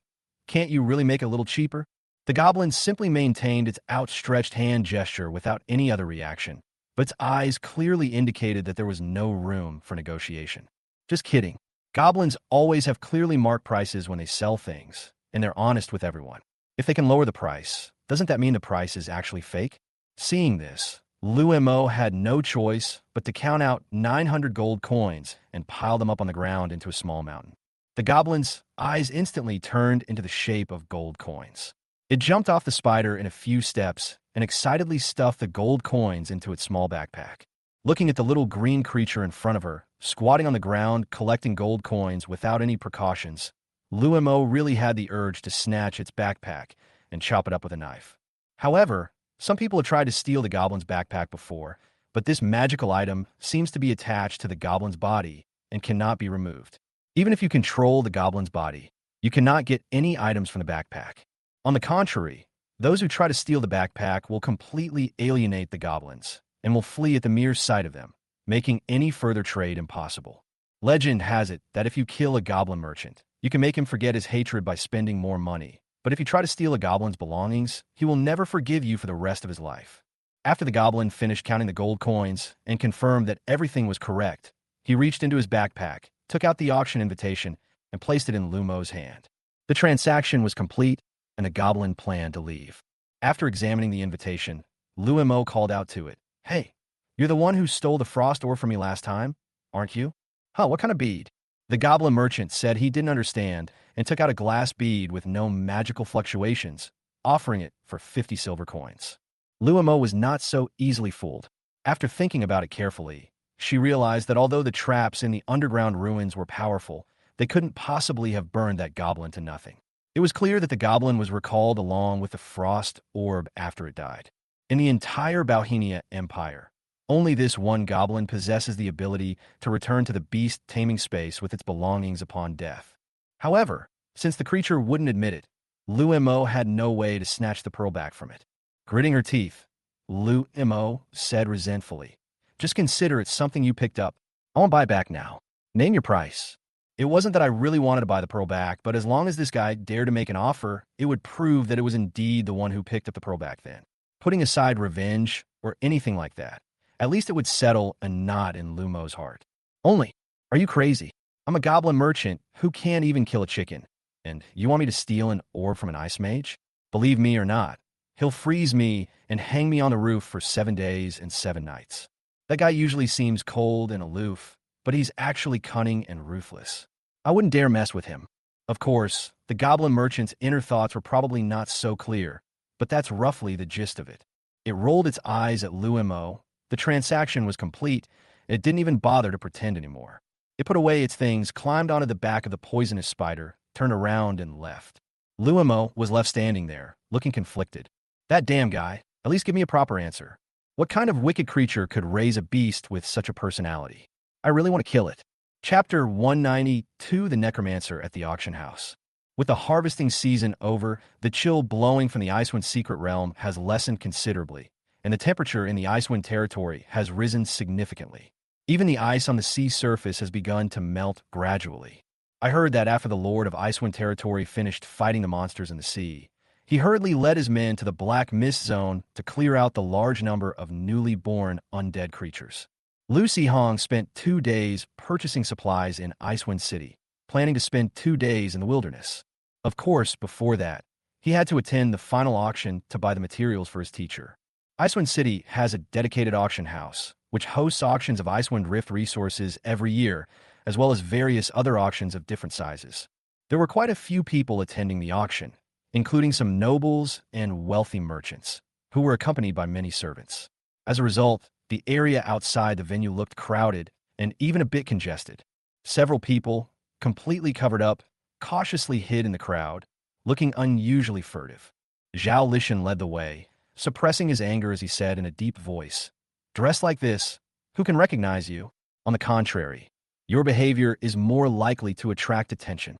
can't you really make it a little cheaper?" The goblin simply maintained its outstretched hand gesture without any other reaction, but its eyes clearly indicated that there was no room for negotiation. Just kidding. Goblins always have clearly marked prices when they sell things, and they're honest with everyone. If they can lower the price, doesn't that mean the price is actually fake? Seeing this, Lu Mo had no choice but to count out 900 gold coins and pile them up on the ground into a small mountain. The goblin's eyes instantly turned into the shape of gold coins. It jumped off the spider in a few steps and excitedly stuffed the gold coins into its small backpack. Looking at the little green creature in front of her, squatting on the ground collecting gold coins without any precautions, Lu Mo really had the urge to snatch its backpack and chop it up with a knife. However, some people have tried to steal the goblin's backpack before, but this magical item seems to be attached to the goblin's body and cannot be removed. Even if you control the goblin's body, you cannot get any items from the backpack. On the contrary, those who try to steal the backpack will completely alienate the goblins and will flee at the mere sight of them, making any further trade impossible. Legend has it that if you kill a goblin merchant, you can make him forget his hatred by spending more money. But if you try to steal a goblin's belongings, he will never forgive you for the rest of his life. After the goblin finished counting the gold coins and confirmed that everything was correct, he reached into his backpack, took out the auction invitation, and placed it in Lu Mo's hand. The transaction was complete, and the goblin planned to leave. After examining the invitation, Lu Mo called out to it, "Hey, you're the one who stole the frost ore from me last time, aren't you?" "Huh, what kind of bead?" The goblin merchant said he didn't understand and took out a glass bead with no magical fluctuations, offering it for 50 silver coins. Lu Mo was not so easily fooled. After thinking about it carefully, she realized that although the traps in the underground ruins were powerful, they couldn't possibly have burned that goblin to nothing. It was clear that the goblin was recalled along with the frost orb after it died. In the entire Bohemia Empire, only this one goblin possesses the ability to return to the beast taming space with its belongings upon death. However, since the creature wouldn't admit it, Lu Mo had no way to snatch the pearl back from it. Gritting her teeth, Lu Mo said resentfully, "Just consider it something you picked up. I won't buy back now. Name your price." It wasn't that I really wanted to buy the pearl back, but as long as this guy dared to make an offer, it would prove that it was indeed the one who picked up the pearl back then. Putting aside revenge or anything like that, at least it would settle a knot in Lu Mo's heart. Only, are you crazy? I'm a goblin merchant who can't even kill a chicken, and you want me to steal an orb from an ice mage? Believe me or not, he'll freeze me and hang me on the roof for 7 days and 7 nights. That guy usually seems cold and aloof, but he's actually cunning and ruthless. I wouldn't dare mess with him. Of course, the goblin merchant's inner thoughts were probably not so clear, but that's roughly the gist of it. It rolled its eyes at Luimo. The transaction was complete. It didn't even bother to pretend anymore. It put away its things, climbed onto the back of the poisonous spider, turned around, and left. Luimo was left standing there, looking conflicted. That damn guy. At least give me a proper answer. What kind of wicked creature could raise a beast with such a personality? I really want to kill it. Chapter 192, The Necromancer at the Auction House. With the harvesting season over, the chill blowing from the Icewind secret realm has lessened considerably, and the temperature in the Icewind territory has risen significantly. Even the ice on the sea surface has begun to melt gradually. I heard that after the Lord of Icewind territory finished fighting the monsters in the sea, he hurriedly led his men to the Black Mist Zone to clear out the large number of newly born undead creatures. Lucy Hong spent 2 days purchasing supplies in Icewind City, planning to spend 2 days in the wilderness. Of course, before that, he had to attend the final auction to buy the materials for his teacher. Icewind City has a dedicated auction house, which hosts auctions of Icewind Rift resources every year, as well as various other auctions of different sizes. There were quite a few people attending the auction, including some nobles and wealthy merchants, who were accompanied by many servants. As a result, the area outside the venue looked crowded and even a bit congested. Several people, completely covered up, cautiously hid in the crowd, looking unusually furtive. Zhao Lishan led the way, suppressing his anger as he said in a deep voice, "Dressed like this, who can recognize you? On the contrary, your behavior is more likely to attract attention.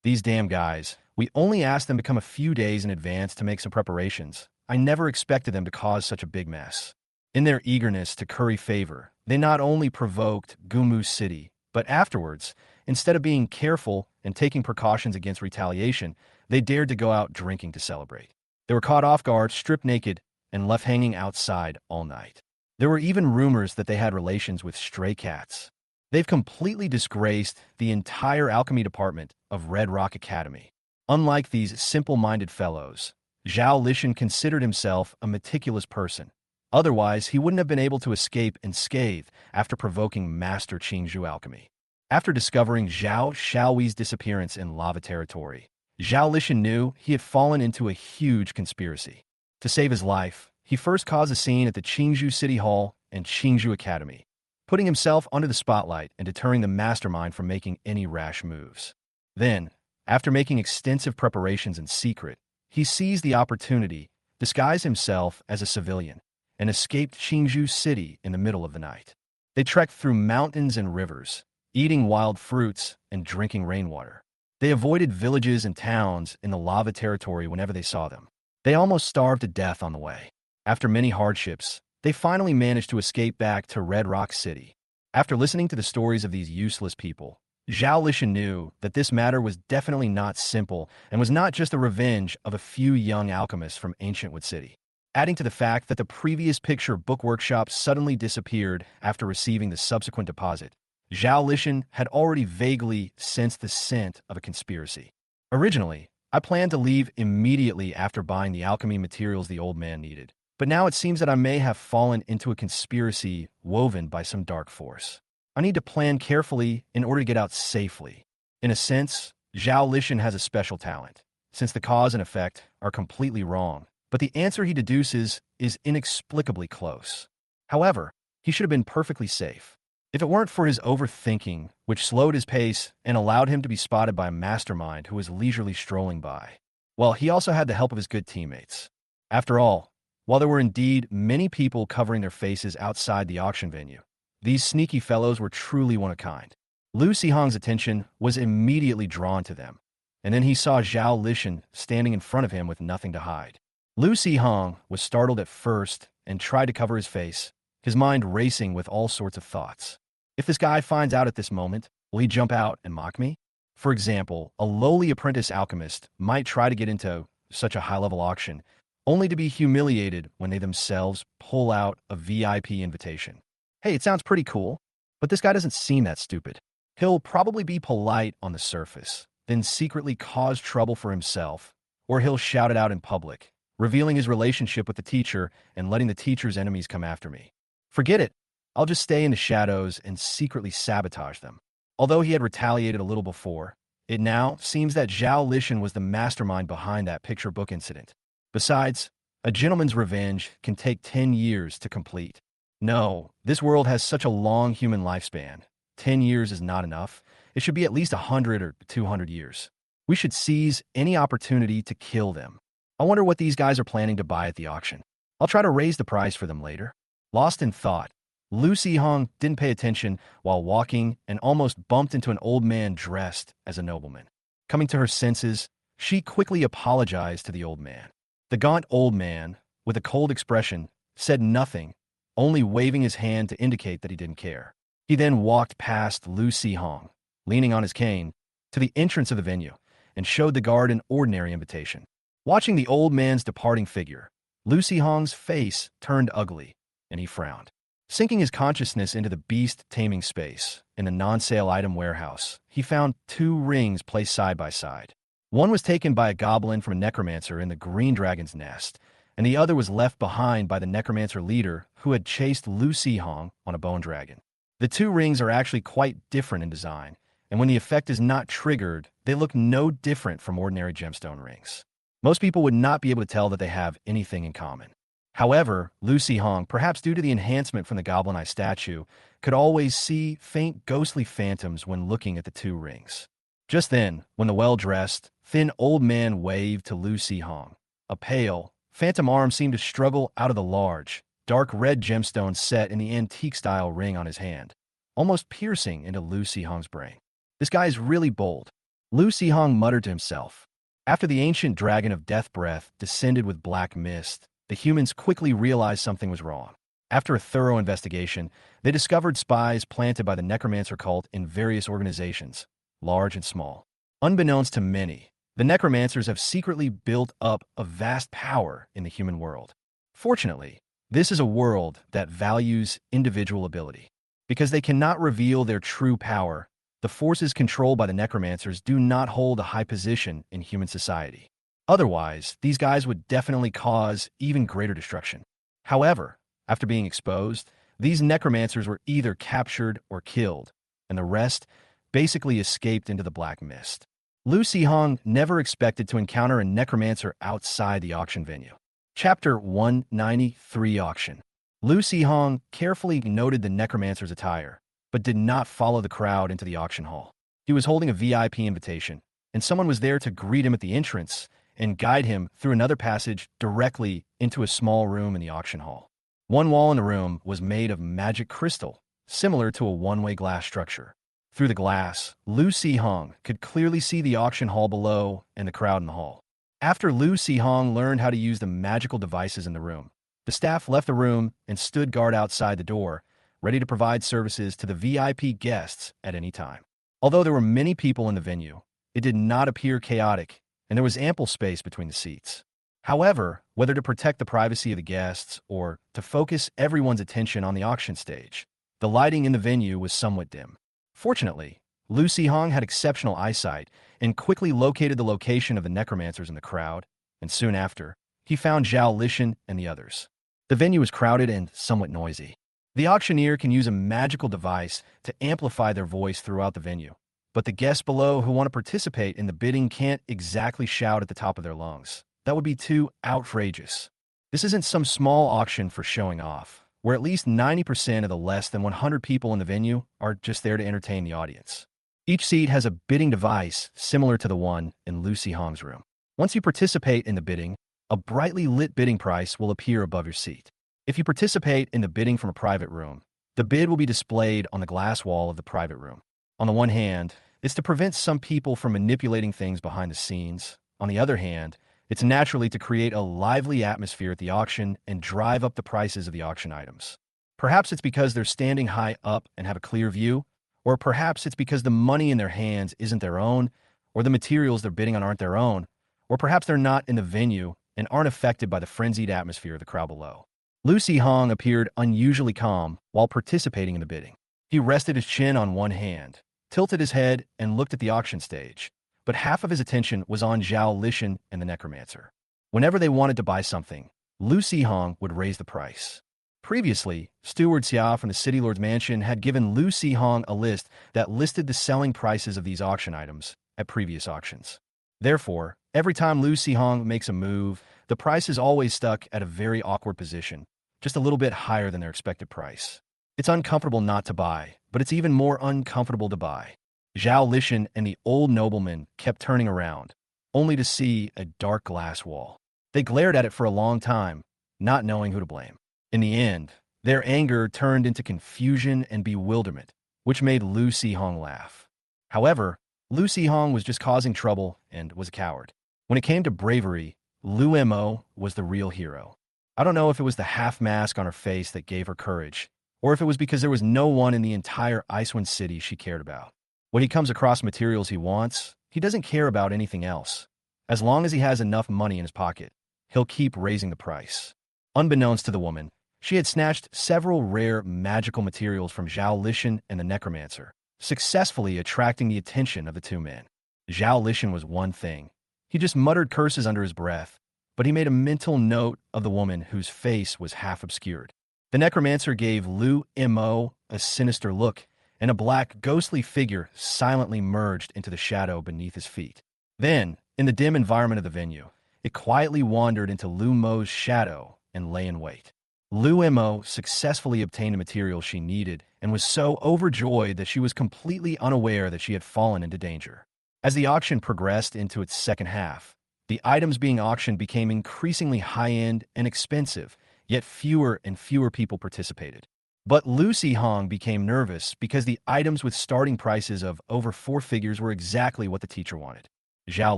These damn guys, we only asked them to come a few days in advance to make some preparations. I never expected them to cause such a big mess." In their eagerness to curry favor, they not only provoked Gumu City, but afterwards, instead of being careful and taking precautions against retaliation, they dared to go out drinking to celebrate. They were caught off guard, stripped naked, and left hanging outside all night. There were even rumors that they had relations with stray cats. They've completely disgraced the entire alchemy department of Red Rock Academy. Unlike these simple-minded fellows, Zhao Lishan considered himself a meticulous person. Otherwise, he wouldn't have been able to escape unscathed after provoking Master Qingzhou alchemy. After discovering Zhao Shaohui's disappearance in lava territory, Zhao Lishan knew he had fallen into a huge conspiracy. To save his life, he first caused a scene at the Qingzhou City Hall and Qingzhou Academy, putting himself under the spotlight and deterring the mastermind from making any rash moves. Then, after making extensive preparations in secret, he seized the opportunity, disguised himself as a civilian, and escaped Qingzhou City in the middle of the night. They trekked through mountains and rivers, eating wild fruits and drinking rainwater. They avoided villages and towns in the lava territory whenever they saw them. They almost starved to death on the way. After many hardships, they finally managed to escape back to Red Rock City. After listening to the stories of these useless people, Zhao Lishan knew that this matter was definitely not simple and was not just the revenge of a few young alchemists from Ancient Wood City. Adding to the fact that the previous picture book workshop suddenly disappeared after receiving the subsequent deposit, Zhao Lishan had already vaguely sensed the scent of a conspiracy. Originally, I planned to leave immediately after buying the alchemy materials the old man needed, but now it seems that I may have fallen into a conspiracy woven by some dark force. I need to plan carefully in order to get out safely. In a sense, Zhao Lishan has a special talent, since the cause and effect are completely wrong, but the answer he deduces is inexplicably close. However, he should have been perfectly safe. If it weren't for his overthinking, which slowed his pace and allowed him to be spotted by a mastermind who was leisurely strolling by. Well, he also had the help of his good teammates. After all, while there were indeed many people covering their faces outside the auction venue, these sneaky fellows were truly one of a kind. Lu Sihong's attention was immediately drawn to them, and then he saw Zhao Lishan standing in front of him with nothing to hide. Lu Sihong was startled at first and tried to cover his face, his mind racing with all sorts of thoughts. If this guy finds out at this moment, will he jump out and mock me? For example, a lowly apprentice alchemist might try to get into such a high-level auction, only to be humiliated when they themselves pull out a VIP invitation. Hey, it sounds pretty cool, but this guy doesn't seem that stupid. He'll probably be polite on the surface, then secretly cause trouble for himself, or he'll shout it out in public, revealing his relationship with the teacher and letting the teacher's enemies come after me. Forget it. I'll just stay in the shadows and secretly sabotage them. Although he had retaliated a little before, it now seems that Zhao Lishan was the mastermind behind that picture book incident. Besides, a gentleman's revenge can take 10 years to complete. No, this world has such a long human lifespan. 10 years is not enough. It should be at least 100 or 200 years. We should seize any opportunity to kill them. I wonder what these guys are planning to buy at the auction. I'll try to raise the price for them later. Lost in thought, Lu Sihong didn't pay attention while walking and almost bumped into an old man dressed as a nobleman. Coming to her senses, she quickly apologized to the old man. The gaunt old man, with a cold expression, said nothing, only waving his hand to indicate that he didn't care. He then walked past Lu Sihong, leaning on his cane, to the entrance of the venue, and showed the guard an ordinary invitation. Watching the old man's departing figure, Lu Sihong's face turned ugly, and he frowned. Sinking his consciousness into the beast-taming space in the non-sale item warehouse, he found 2 rings placed side by side. One was taken by a goblin from a necromancer in the Green Dragon's Nest, and the other was left behind by the necromancer leader who had chased Lu Sihong on a bone dragon. The 2 rings are actually quite different in design, and when the effect is not triggered, they look no different from ordinary gemstone rings. Most people would not be able to tell that they have anything in common. However, Lu Sihong, perhaps due to the enhancement from the Goblin Eye statue, could always see faint ghostly phantoms when looking at the 2 rings. Just then, when the well-dressed, thin old man waved to Lu Sihong, a pale, phantom arm seemed to struggle out of the large, dark red gemstone set in the antique-style ring on his hand, almost piercing into Lu Sihong's brain. This guy is really bold, Lu Sihong muttered to himself. After the ancient dragon of death breath descended with black mist, the humans quickly realized something was wrong. After a thorough investigation, they discovered spies planted by the necromancer cult in various organizations, large and small. Unbeknownst to many, the necromancers have secretly built up a vast power in the human world. Fortunately, this is a world that values individual ability. Because they cannot reveal their true power, the forces controlled by the necromancers do not hold a high position in human society. Otherwise, these guys would definitely cause even greater destruction. However, after being exposed, these necromancers were either captured or killed, and the rest basically escaped into the black mist. Lu Sihong never expected to encounter a necromancer outside the auction venue. Chapter 193 Auction. Lu Sihong carefully noted the necromancer's attire, but did not follow the crowd into the auction hall. He was holding a VIP invitation, and someone was there to greet him at the entrance and guide him through another passage directly into a small room in the auction hall. One wall in the room was made of magic crystal, similar to a one-way glass structure. Through the glass, Lu Sihong could clearly see the auction hall below and the crowd in the hall. After Lu Sihong learned how to use the magical devices in the room, the staff left the room and stood guard outside the door, ready to provide services to the VIP guests at any time. Although there were many people in the venue, it did not appear chaotic, and there was ample space between the seats. However, whether to protect the privacy of the guests or to focus everyone's attention on the auction stage, the lighting in the venue was somewhat dim. Fortunately, Lu Sihong had exceptional eyesight and quickly located the location of the necromancers in the crowd, and soon after, he found Zhao Lishan and the others. The venue was crowded and somewhat noisy. The auctioneer can use a magical device to amplify their voice throughout the venue, but the guests below who want to participate in the bidding can't exactly shout at the top of their lungs. That would be too outrageous. This isn't some small auction for showing off, where at least 90% of the less than 100 people in the venue are just there to entertain the audience. Each seat has a bidding device similar to the one in Lu Sihong's room. Once you participate in the bidding, a brightly lit bidding price will appear above your seat. If you participate in the bidding from a private room, the bid will be displayed on the glass wall of the private room. On the one hand, it's to prevent some people from manipulating things behind the scenes. On the other hand, it's naturally to create a lively atmosphere at the auction and drive up the prices of the auction items. Perhaps it's because they're standing high up and have a clear view, or perhaps it's because the money in their hands isn't their own, or the materials they're bidding on aren't their own, or perhaps they're not in the venue and aren't affected by the frenzied atmosphere of the crowd below. Lu Sihong appeared unusually calm while participating in the bidding. He rested his chin on one hand, tilted his head, and looked at the auction stage, but half of his attention was on Zhao Lishan and the necromancer. Whenever they wanted to buy something, Lu Sihong would raise the price. Previously, Steward Xia from the City Lord's Mansion had given Lu Sihong a list that listed the selling prices of these auction items at previous auctions. Therefore, every time Lu Sihong makes a move, the price is always stuck at a very awkward position, just a little bit higher than their expected price. It's uncomfortable not to buy, but it's even more uncomfortable to buy. Zhao Lishan and the old nobleman kept turning around, only to see a dark glass wall. They glared at it for a long time, not knowing who to blame. In the end, their anger turned into confusion and bewilderment, which made Lu Sihong laugh. However, Lu Sihong was just causing trouble and was a coward. When it came to bravery, Lu Mo was the real hero. I don't know if it was the half mask on her face that gave her courage, or if it was because there was no one in the entire Icewind City she cared about. When he comes across materials he wants, he doesn't care about anything else. As long as he has enough money in his pocket, he'll keep raising the price. Unbeknownst to the woman, she had snatched several rare magical materials from Zhao Lishan and the Necromancer, successfully attracting the attention of the two men. Zhao Lishan was one thing. He just muttered curses under his breath, but he made a mental note of the woman whose face was half obscured. The Necromancer gave Lu Mo a sinister look, and a black, ghostly figure silently merged into the shadow beneath his feet. Then, in the dim environment of the venue, it quietly wandered into Lu Mo's shadow and lay in wait. Lu Mo successfully obtained the material she needed and was so overjoyed that she was completely unaware that she had fallen into danger. As the auction progressed into its second half, the items being auctioned became increasingly high-end and expensive, yet fewer and fewer people participated. But Lu Sihong became nervous because the items with starting prices of over 4 figures were exactly what the teacher wanted. Zhao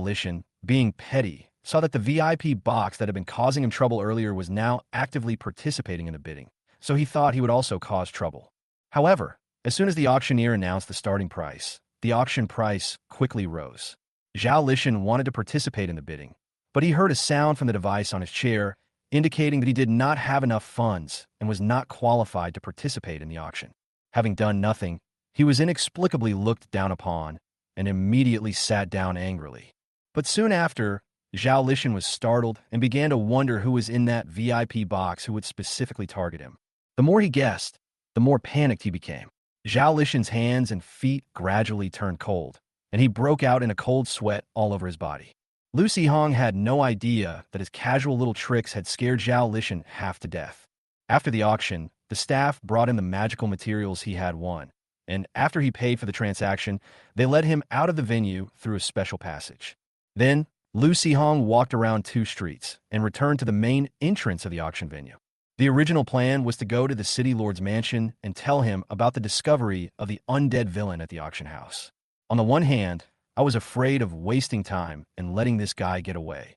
Lishan, being petty, saw that the VIP box that had been causing him trouble earlier was now actively participating in the bidding, so he thought he would also cause trouble. However, as soon as the auctioneer announced the starting price, the auction price quickly rose. Zhao Lishan wanted to participate in the bidding, but he heard a sound from the device on his chair, indicating that he did not have enough funds and was not qualified to participate in the auction. Having done nothing, he was inexplicably looked down upon and immediately sat down angrily. But soon after, Zhao Lishan was startled and began to wonder who was in that VIP box who would specifically target him. The more he guessed, the more panicked he became. Zhao Lishan's hands and feet gradually turned cold, and he broke out in a cold sweat all over his body. Lu Sihong had no idea that his casual little tricks had scared Zhao Lishan half to death. After the auction, the staff brought him the magical materials he had won, and after he paid for the transaction, they led him out of the venue through a special passage. Then, Lu Sihong walked around 2 streets and returned to the main entrance of the auction venue. The original plan was to go to the City Lord's mansion and tell him about the discovery of the undead villain at the auction house. On the one hand, I was afraid of wasting time and letting this guy get away.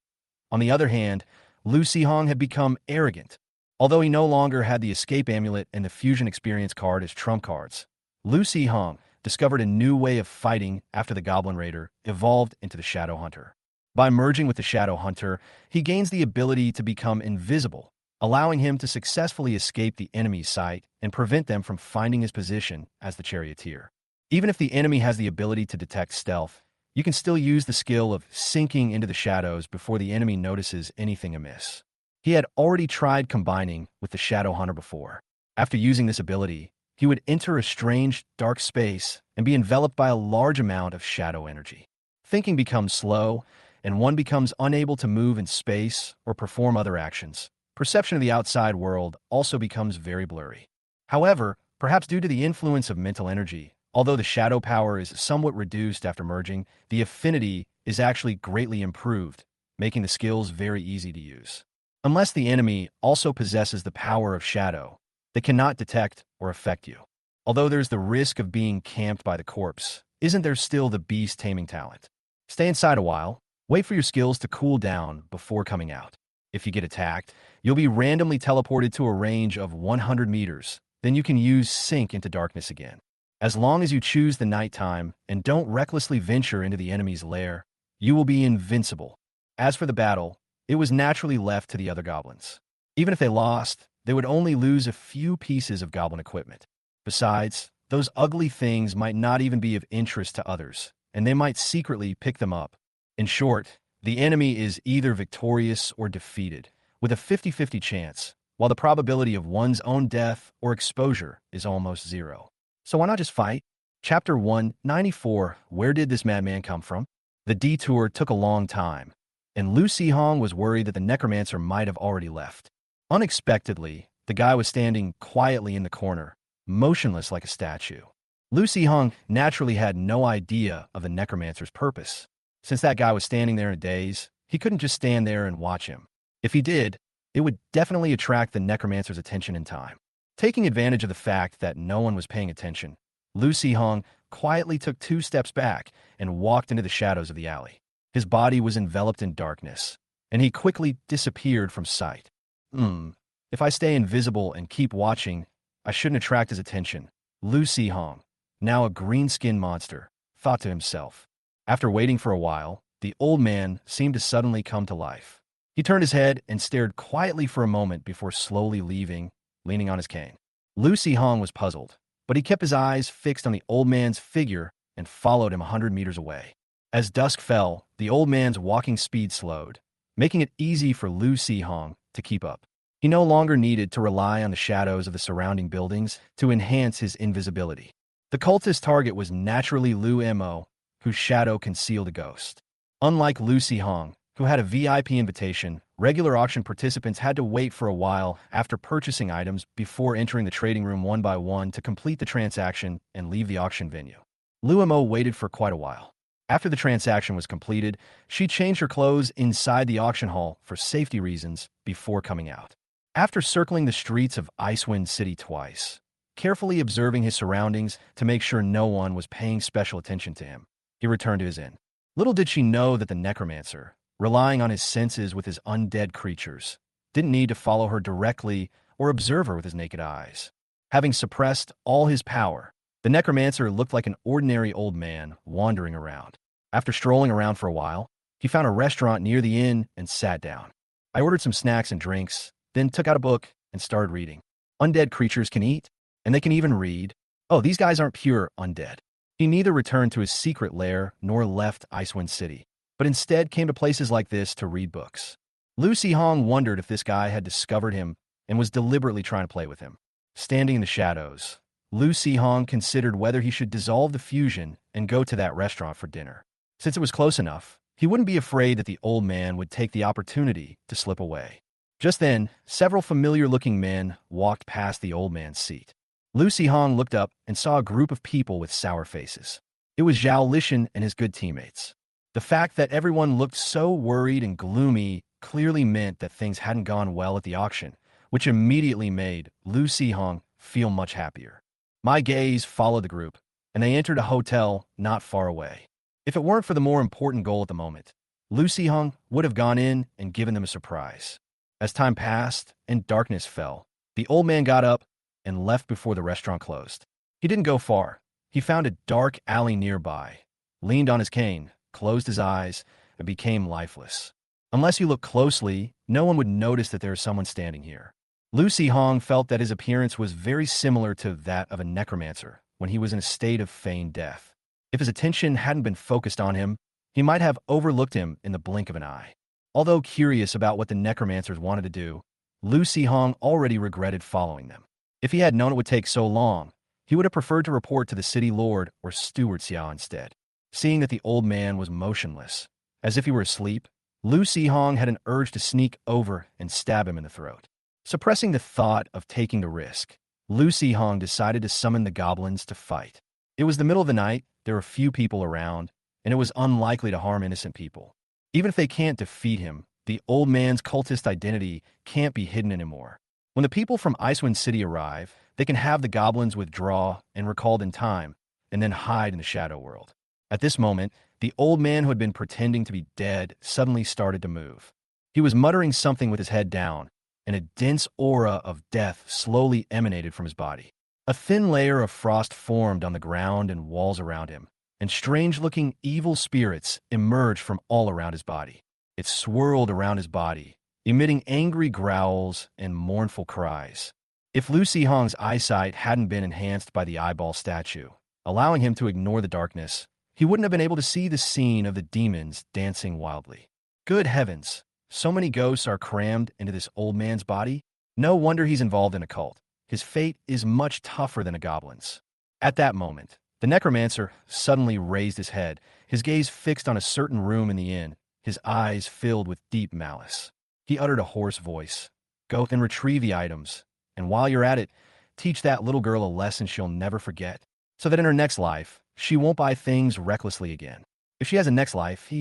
On the other hand, Lu Sihong had become arrogant. Although he no longer had the escape amulet and the fusion experience card as trump cards, Lu Sihong discovered a new way of fighting after the Goblin Raider evolved into the Shadow Hunter. By merging with the Shadow Hunter, he gains the ability to become invisible, allowing him to successfully escape the enemy's sight and prevent them from finding his position as the charioteer. Even if the enemy has the ability to detect stealth, you can still use the skill of sinking into the shadows before the enemy notices anything amiss. He had already tried combining with the Shadow Hunter before. After using this ability, he would enter a strange, dark space and be enveloped by a large amount of shadow energy. Thinking becomes slow, and one becomes unable to move in space or perform other actions. Perception of the outside world also becomes very blurry. However, perhaps due to the influence of mental energy, although the shadow power is somewhat reduced after merging, the affinity is actually greatly improved, making the skills very easy to use. Unless the enemy also possesses the power of shadow, they cannot detect or affect you. Although there's the risk of being camped by the corpse, isn't there still the beast taming talent? Stay inside a while, wait for your skills to cool down before coming out. If you get attacked, you'll be randomly teleported to a range of 100 meters, then you can use Sink into darkness again. As long as you choose the nighttime and don't recklessly venture into the enemy's lair, you will be invincible. As for the battle, it was naturally left to the other goblins. Even if they lost, they would only lose a few pieces of goblin equipment. Besides, those ugly things might not even be of interest to others, and they might secretly pick them up. In short, the enemy is either victorious or defeated, with a 50-50 chance, while the probability of one's own death or exposure is almost zero. So why not just fight? Chapter 194. Where did this madman come from? The detour took a long time, and Lu Hong was worried that the necromancer might have already left. Unexpectedly, the guy was standing quietly in the corner, motionless like a statue. Lu Hong naturally had no idea of the necromancer's purpose. Since that guy was standing there in a daze, he couldn't just stand there and watch him. If he did, it would definitely attract the necromancer's attention in time. Taking advantage of the fact that no one was paying attention, Lu Hong quietly took 2 steps back and walked into the shadows of the alley. His body was enveloped in darkness, and he quickly disappeared from sight. If I stay invisible and keep watching, I shouldn't attract his attention. Lu Hong, now a green-skinned monster, thought to himself. After waiting for a while, the old man seemed to suddenly come to life. He turned his head and stared quietly for a moment before slowly leaving, leaning on his cane. Lu Hong was puzzled, but he kept his eyes fixed on the old man's figure and followed him 100 meters away. As dusk fell, the old man's walking speed slowed, making it easy for Lu Hong to keep up. He no longer needed to rely on the shadows of the surrounding buildings to enhance his invisibility. The cultist target was naturally Lu Mo, whose shadow concealed a ghost. Unlike Lu Hong, who had a VIP invitation, regular auction participants had to wait for a while after purchasing items before entering the trading room one by one to complete the transaction and leave the auction venue. Lu Mo waited for quite a while. After the transaction was completed, she changed her clothes inside the auction hall for safety reasons before coming out. After circling the streets of Icewind City twice, carefully observing his surroundings to make sure no one was paying special attention to him, he returned to his inn. Little did she know that the necromancer, relying on his senses with his undead creatures, didn't need to follow her directly or observe her with his naked eyes. Having suppressed all his power, the necromancer looked like an ordinary old man wandering around. After strolling around for a while, he found a restaurant near the inn and sat down. I ordered some snacks and drinks, then took out a book and started reading. Undead creatures can eat, and they can even read. Oh, these guys aren't pure undead. He neither returned to his secret lair nor left Icewind City, but instead came to places like this to read books. Lu Hong wondered if this guy had discovered him and was deliberately trying to play with him. Standing in the shadows, Lu Hong considered whether he should dissolve the fusion and go to that restaurant for dinner. Since it was close enough, he wouldn't be afraid that the old man would take the opportunity to slip away. Just then, several familiar-looking men walked past the old man's seat. Lu Hong looked up and saw a group of people with sour faces. It was Zhao Lishan and his good teammates. The fact that everyone looked so worried and gloomy clearly meant that things hadn't gone well at the auction, which immediately made Lu Hong feel much happier. My gaze followed the group, and they entered a hotel not far away. If it weren't for the more important goal at the moment, Lu Hong would have gone in and given them a surprise. As time passed and darkness fell, the old man got up and left before the restaurant closed. He didn't go far. He found a dark alley nearby, leaned on his cane, closed his eyes, and became lifeless. Unless you look closely, no one would notice that there is someone standing here. Lu Hong felt that his appearance was very similar to that of a necromancer when he was in a state of feigned death. If his attention hadn't been focused on him, he might have overlooked him in the blink of an eye. Although curious about what the necromancers wanted to do, Lu Hong already regretted following them. If he had known it would take so long, he would have preferred to report to the city lord or steward Xiao instead. Seeing that the old man was motionless, as if he were asleep, Lu Hong had an urge to sneak over and stab him in the throat. Suppressing the thought of taking the risk, Lu Hong decided to summon the goblins to fight. It was the middle of the night, there were few people around, and it was unlikely to harm innocent people. Even if they can't defeat him, the old man's cultist identity can't be hidden anymore. When the people from Icewind City arrive, they can have the goblins withdraw and recalled in time, and then hide in the shadow world. At this moment, the old man who had been pretending to be dead suddenly started to move. He was muttering something with his head down, and a dense aura of death slowly emanated from his body. A thin layer of frost formed on the ground and walls around him, and strange-looking evil spirits emerged from all around his body. It swirled around his body, emitting angry growls and mournful cries. If Lu Hong's eyesight hadn't been enhanced by the eyeball statue, allowing him to ignore the darkness, he wouldn't have been able to see the scene of the demons dancing wildly. Good heavens, so many ghosts are crammed into this old man's body? No wonder he's involved in a cult. His fate is much tougher than a goblin's. At that moment, the necromancer suddenly raised his head, his gaze fixed on a certain room in the inn, his eyes filled with deep malice. He uttered a hoarse voice. Go and retrieve the items, and while you're at it, teach that little girl a lesson she'll never forget, so that in her next life, she won't buy things recklessly again. If she has a next life,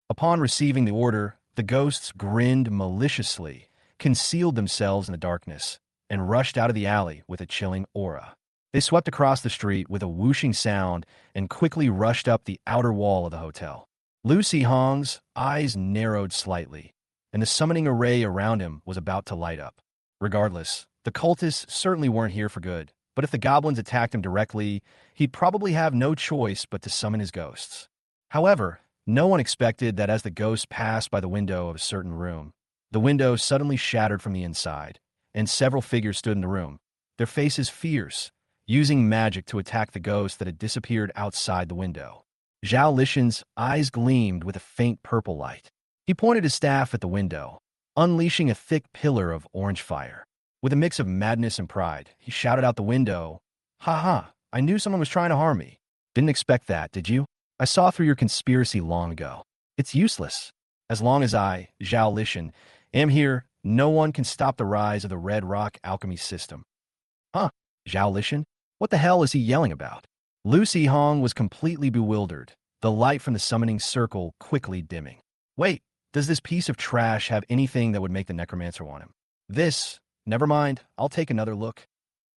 Upon receiving the order, the ghosts grinned maliciously, concealed themselves in the darkness, and rushed out of the alley with a chilling aura. They swept across the street with a whooshing sound and quickly rushed up the outer wall of the hotel. Lucy Hong's eyes narrowed slightly, and the summoning array around him was about to light up. Regardless, the cultists certainly weren't here for good, but if the goblins attacked him directly, he'd probably have no choice but to summon his ghosts. However, no one expected that as the ghosts passed by the window of a certain room, the window suddenly shattered from the inside, and several figures stood in the room, their faces fierce, using magic to attack the ghost that had disappeared outside the window. Zhao Lishan's eyes gleamed with a faint purple light. He pointed his staff at the window, unleashing a thick pillar of orange fire. With a mix of madness and pride, he shouted out the window, "Ha ha, I knew someone was trying to harm me. Didn't expect that, did you? I saw through your conspiracy long ago. It's useless. As long as I, Zhao Lishan, am here, no one can stop the rise of the Red Rock alchemy system." Huh? Zhao Lishan? What the hell is he yelling about? Lucy Hong was completely bewildered, the light from the summoning circle quickly dimming. Wait, does this piece of trash have anything that would make the necromancer want him? Never mind, I'll take another look.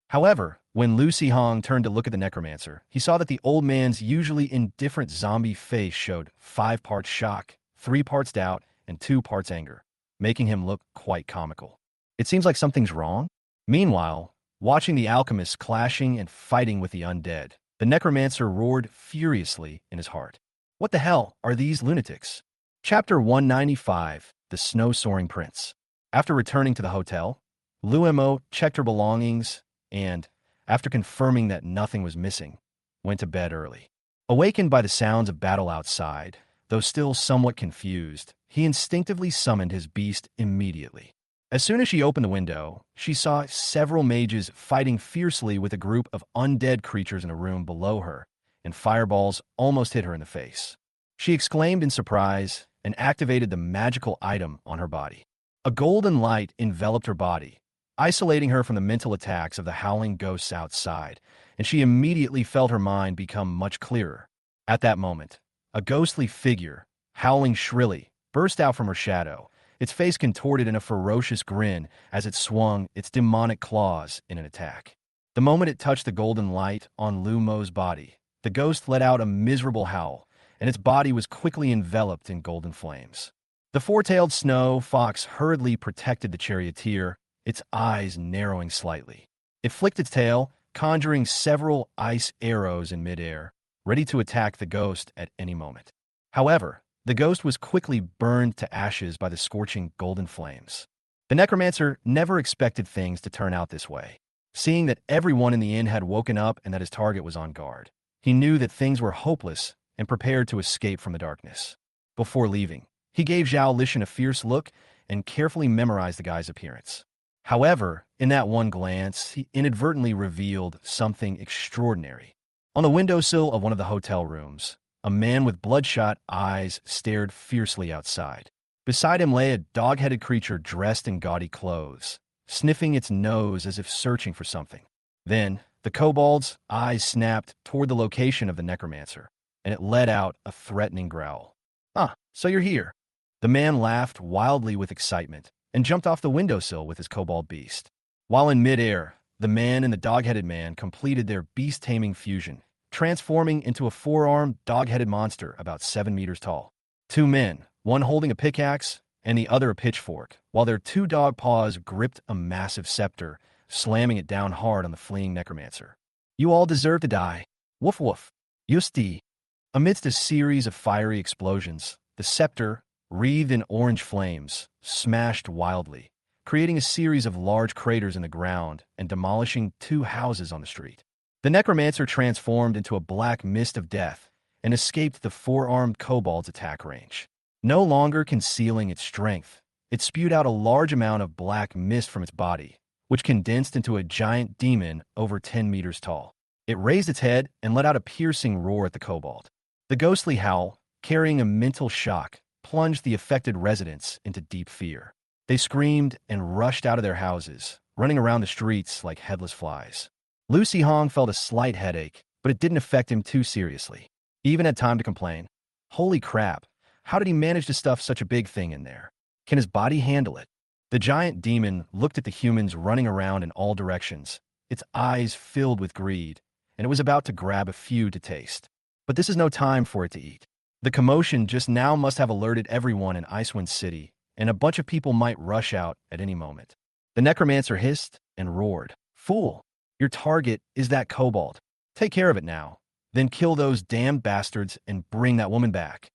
However, when Lucy Hong turned to look at the necromancer, he saw that the old man's usually indifferent zombie face showed 5 parts shock, 3 parts doubt, and 2 parts anger, making him look quite comical. It seems like something's wrong. Meanwhile, watching the alchemists clashing and fighting with the undead, the necromancer roared furiously in his heart. What the hell are these lunatics? Chapter 195, The Snow-Soaring Prince. After returning to the hotel, Luo checked her belongings and, after confirming that nothing was missing, went to bed early. Awakened by the sounds of battle outside, though still somewhat confused, he instinctively summoned his beast immediately. As soon as she opened the window, she saw several mages fighting fiercely with a group of undead creatures in a room below her, and fireballs almost hit her in the face. She exclaimed in surprise and activated the magical item on her body. A golden light enveloped her body, isolating her from the mental attacks of the howling ghosts outside, and she immediately felt her mind become much clearer. At that moment, a ghostly figure, howling shrilly, burst out from her shadow, its face contorted in a ferocious grin as it swung its demonic claws in an attack. The moment it touched the golden light on Lu Mo's body, the ghost let out a miserable howl, and its body was quickly enveloped in golden flames. The four-tailed snow fox hurriedly protected the charioteer, its eyes narrowing slightly. It flicked its tail, conjuring several ice arrows in midair, ready to attack the ghost at any moment. However, the ghost was quickly burned to ashes by the scorching golden flames. The necromancer never expected things to turn out this way. Seeing that everyone in the inn had woken up and that his target was on guard, he knew that things were hopeless and prepared to escape from the darkness. Before leaving, he gave Zhao Lishan a fierce look and carefully memorized the guy's appearance. However, in that one glance, he inadvertently revealed something extraordinary. On the windowsill of one of the hotel rooms, a man with bloodshot eyes stared fiercely outside. Beside him lay a dog-headed creature dressed in gaudy clothes, sniffing its nose as if searching for something. Then, the kobold's eyes snapped toward the location of the necromancer, and it let out a threatening growl. "Ah, so you're here." The man laughed wildly with excitement and jumped off the windowsill with his kobold beast. While in midair, the man and the dog-headed man completed their beast-taming fusion, transforming into a four-armed, dog-headed monster about 7 meters tall. 2 men, one holding a pickaxe and the other a pitchfork, while their 2 dog paws gripped a massive scepter, slamming it down hard on the fleeing necromancer. "You all deserve to die. Woof woof. Yusti." Amidst a series of fiery explosions, the scepter, wreathed in orange flames, smashed wildly, creating a series of large craters in the ground and demolishing 2 houses on the street. The necromancer transformed into a black mist of death and escaped the 4-armed kobold's attack range. No longer concealing its strength, It spewed out a large amount of black mist from its body, which condensed into a giant demon over 10 meters tall. It raised its head and let out a piercing roar at the kobold. The ghostly howl, carrying a mental shock, plunged the affected residents into deep fear. They screamed and rushed out of their houses, running around the streets like headless flies. Lucy Hong felt a slight headache, but it didn't affect him too seriously. He even had time to complain. Holy crap, how did he manage to stuff such a big thing in there? Can his body handle it? The giant demon looked at the humans running around in all directions, its eyes filled with greed, and it was about to grab a few to taste. But this is no time for it to eat. The commotion just now must have alerted everyone in Icewind City, and a bunch of people might rush out at any moment. The necromancer hissed and roared. Fool! Your target is that kobold. Take care of it now. Then kill those damned bastards and bring that woman back.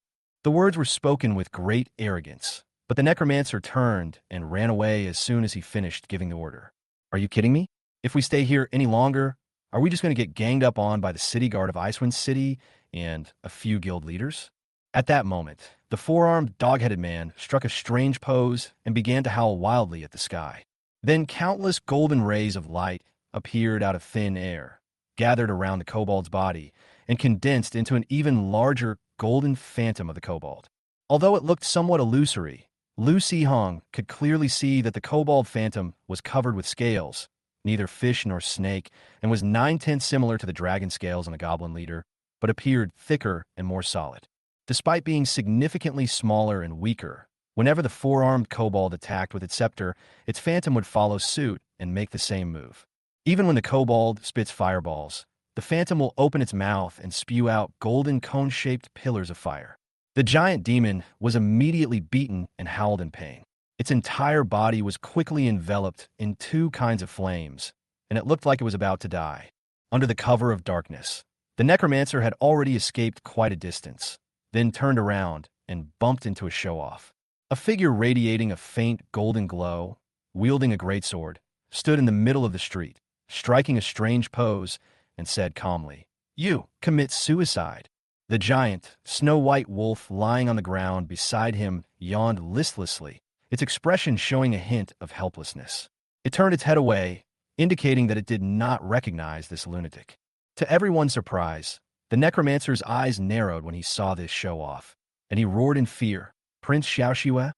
The words were spoken with great arrogance, but the necromancer turned and ran away as soon as he finished giving the order. Are you kidding me? If we stay here any longer, are we just going to get ganged up on by the city guard of Icewind City and a few guild leaders? At that moment, the four-armed, dog-headed man struck a strange pose and began to howl wildly at the sky. Then countless golden rays of light appeared out of thin air, gathered around the kobold's body, and condensed into an even larger golden phantom of the kobold. Although it looked somewhat illusory, Lucy Hong could clearly see that the kobold phantom was covered with scales, neither fish nor snake, and was 9/10 similar to the dragon scales on the goblin leader, but appeared thicker and more solid. Despite being significantly smaller and weaker, whenever the four-armed kobold attacked with its scepter, its phantom would follow suit and make the same move. Even when the kobold spits fireballs, the phantom will open its mouth and spew out golden cone-shaped pillars of fire. The giant demon was immediately beaten and howled in pain. Its entire body was quickly enveloped in two kinds of flames, and it looked like it was about to die. Under the cover of darkness, the necromancer had already escaped quite a distance, then turned around and bumped into a show-off. A figure radiating a faint golden glow, wielding a greatsword, stood in the middle of the street, striking a strange pose, and said calmly, "You commit suicide." The giant, snow-white wolf lying on the ground beside him yawned listlessly, its expression showing a hint of helplessness. It turned its head away, indicating that it did not recognize this lunatic. To everyone's surprise, the necromancer's eyes narrowed when he saw this show-off, and he roared in fear, "Prince Xiaoxue?"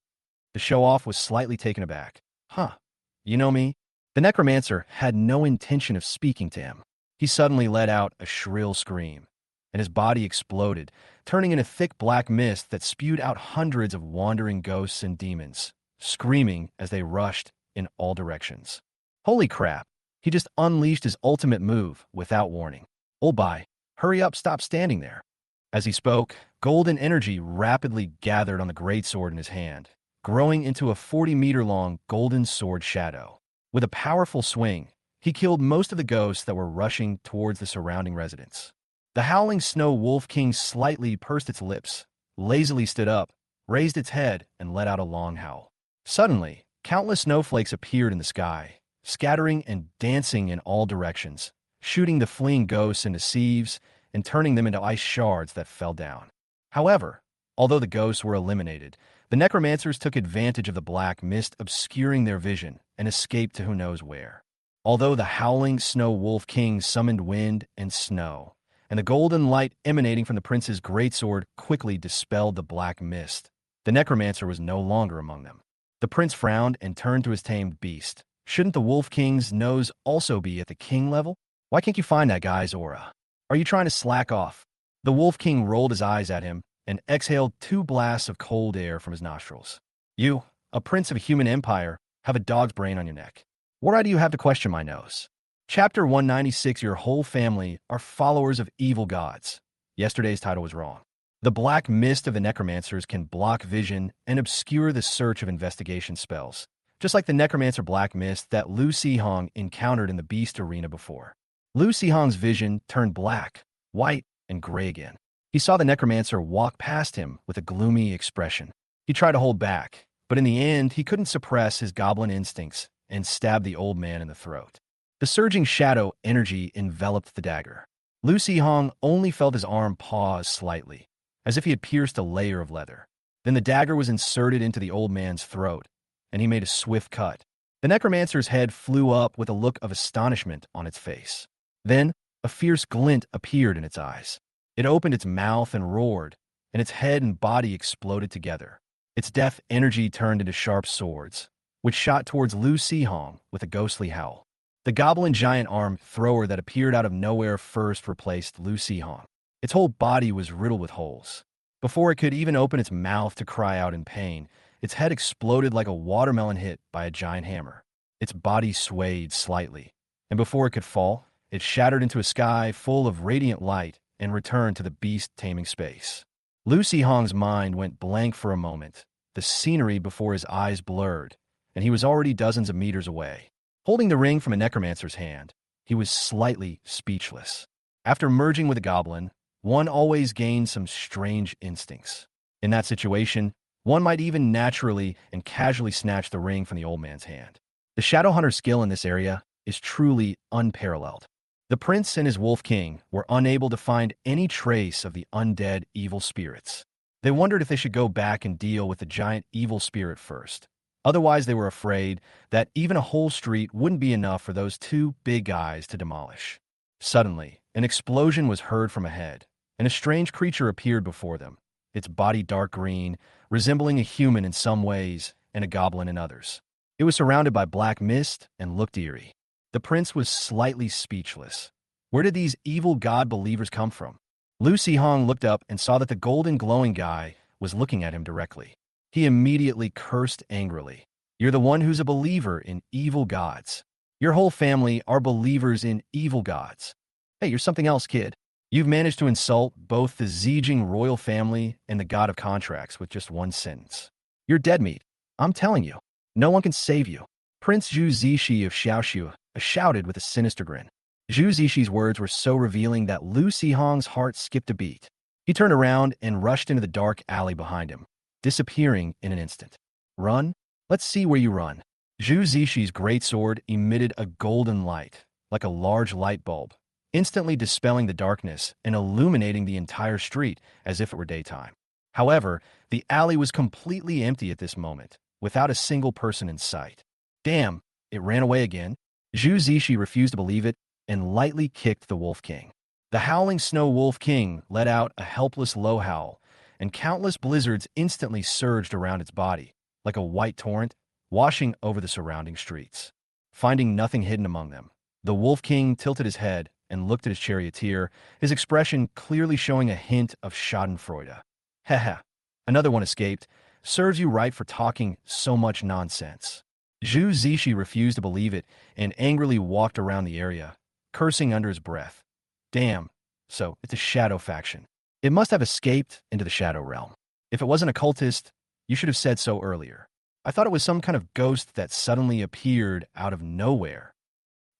The show-off was slightly taken aback. "Huh, you know me?" The necromancer had no intention of speaking to him. He suddenly let out a shrill scream, and his body exploded, turning into thick black mist that spewed out hundreds of wandering ghosts and demons, screaming as they rushed in all directions. Holy crap, he just unleashed his ultimate move without warning. "Old bye, hurry up, stop standing there." As he spoke, golden energy rapidly gathered on the greatsword in his hand, growing into a 40-meter-long golden sword shadow. With a powerful swing, he killed most of the ghosts that were rushing towards the surrounding residents. The howling snow wolf king slightly pursed its lips, lazily stood up, raised its head, and let out a long howl. Suddenly, countless snowflakes appeared in the sky, scattering and dancing in all directions, shooting the fleeing ghosts into sieves and turning them into ice shards that fell down. However, although the ghosts were eliminated, the necromancers took advantage of the black mist obscuring their vision and escaped to who knows where. Although the howling snow wolf king summoned wind and snow, and the golden light emanating from the prince's greatsword quickly dispelled the black mist, the necromancer was no longer among them. The prince frowned and turned to his tamed beast. Shouldn't the wolf king's nose also be at the king level? Why can't you find that guy's aura? Are you trying to slack off? The wolf king rolled his eyes at him and exhaled 2 blasts of cold air from his nostrils. "You, a prince of a human empire, have a dog's brain on your neck. What right do you have to question my nose?" Chapter 196. Your whole family are followers of evil gods. Yesterday's title was wrong. The black mist of the necromancers can block vision and obscure the search of investigation spells, just like the necromancer black mist that Lu Sihong encountered in the beast arena before. Lu Sihong's vision turned black, white, and gray again. He saw the necromancer walk past him with a gloomy expression. He tried to hold back, but in the end, he couldn't suppress his goblin instincts and stabbed the old man in the throat. The surging shadow energy enveloped the dagger. Lu Sihong only felt his arm pause slightly, as if he had pierced a layer of leather. Then the dagger was inserted into the old man's throat, and he made a swift cut. The necromancer's head flew up with a look of astonishment on its face. Then, a fierce glint appeared in its eyes. It opened its mouth and roared, and its head and body exploded together. Its death energy turned into sharp swords, which shot towards Lu Sihong with a ghostly howl. The goblin giant arm thrower that appeared out of nowhere first replaced Lu Sihong. Its whole body was riddled with holes. Before it could even open its mouth to cry out in pain, its head exploded like a watermelon hit by a giant hammer. Its body swayed slightly, and before it could fall, it shattered into a sky full of radiant light and returned to the beast-taming space. Lu Sihong's mind went blank for a moment. The scenery before his eyes blurred, and he was already dozens of meters away. Holding the ring from a necromancer's hand, he was slightly speechless. After merging with a goblin, one always gains some strange instincts. In that situation, one might even naturally and casually snatch the ring from the old man's hand. The Shadowhunter's skill in this area is truly unparalleled. The prince and his wolf king were unable to find any trace of the undead evil spirits. They wondered if they should go back and deal with the giant evil spirit first. Otherwise, they were afraid that even a whole street wouldn't be enough for those two big guys to demolish. Suddenly, an explosion was heard from ahead, and a strange creature appeared before them, its body dark green, resembling a human in some ways and a goblin in others. It was surrounded by black mist and looked eerie. The prince was slightly speechless. Where did these evil god believers come from? Lu Sihong looked up and saw that the golden glowing guy was looking at him directly. He immediately cursed angrily. "You're the one who's a believer in evil gods. Your whole family are believers in evil gods. Hey, you're something else, kid. You've managed to insult both the Zijing royal family and the god of contracts with just one sentence. You're dead meat. I'm telling you. No one can save you." Prince Zhu Zishi of Xiaoshu shouted with a sinister grin. Zhu Zishi's words were so revealing that Lu Sihong's heart skipped a beat. He turned around and rushed into the dark alley behind him, disappearing in an instant. "Run? Let's see where you run." Zhu Zishi's greatsword emitted a golden light, like a large light bulb, instantly dispelling the darkness and illuminating the entire street as if it were daytime. However, the alley was completely empty at this moment, without a single person in sight. Damn, it ran away again. Zhu Zishi refused to believe it and lightly kicked the Wolf King. The howling snow Wolf King let out a helpless low howl, and countless blizzards instantly surged around its body, like a white torrent, washing over the surrounding streets. Finding nothing hidden among them, the Wolf King tilted his head and looked at his charioteer, his expression clearly showing a hint of schadenfreude. "Haha, another one escaped. Serves you right for talking so much nonsense." Zhu Zishi refused to believe it and angrily walked around the area, cursing under his breath. "Damn, so it's a shadow faction. It must have escaped into the shadow realm. If it wasn't a cultist, you should have said so earlier. I thought it was some kind of ghost that suddenly appeared out of nowhere."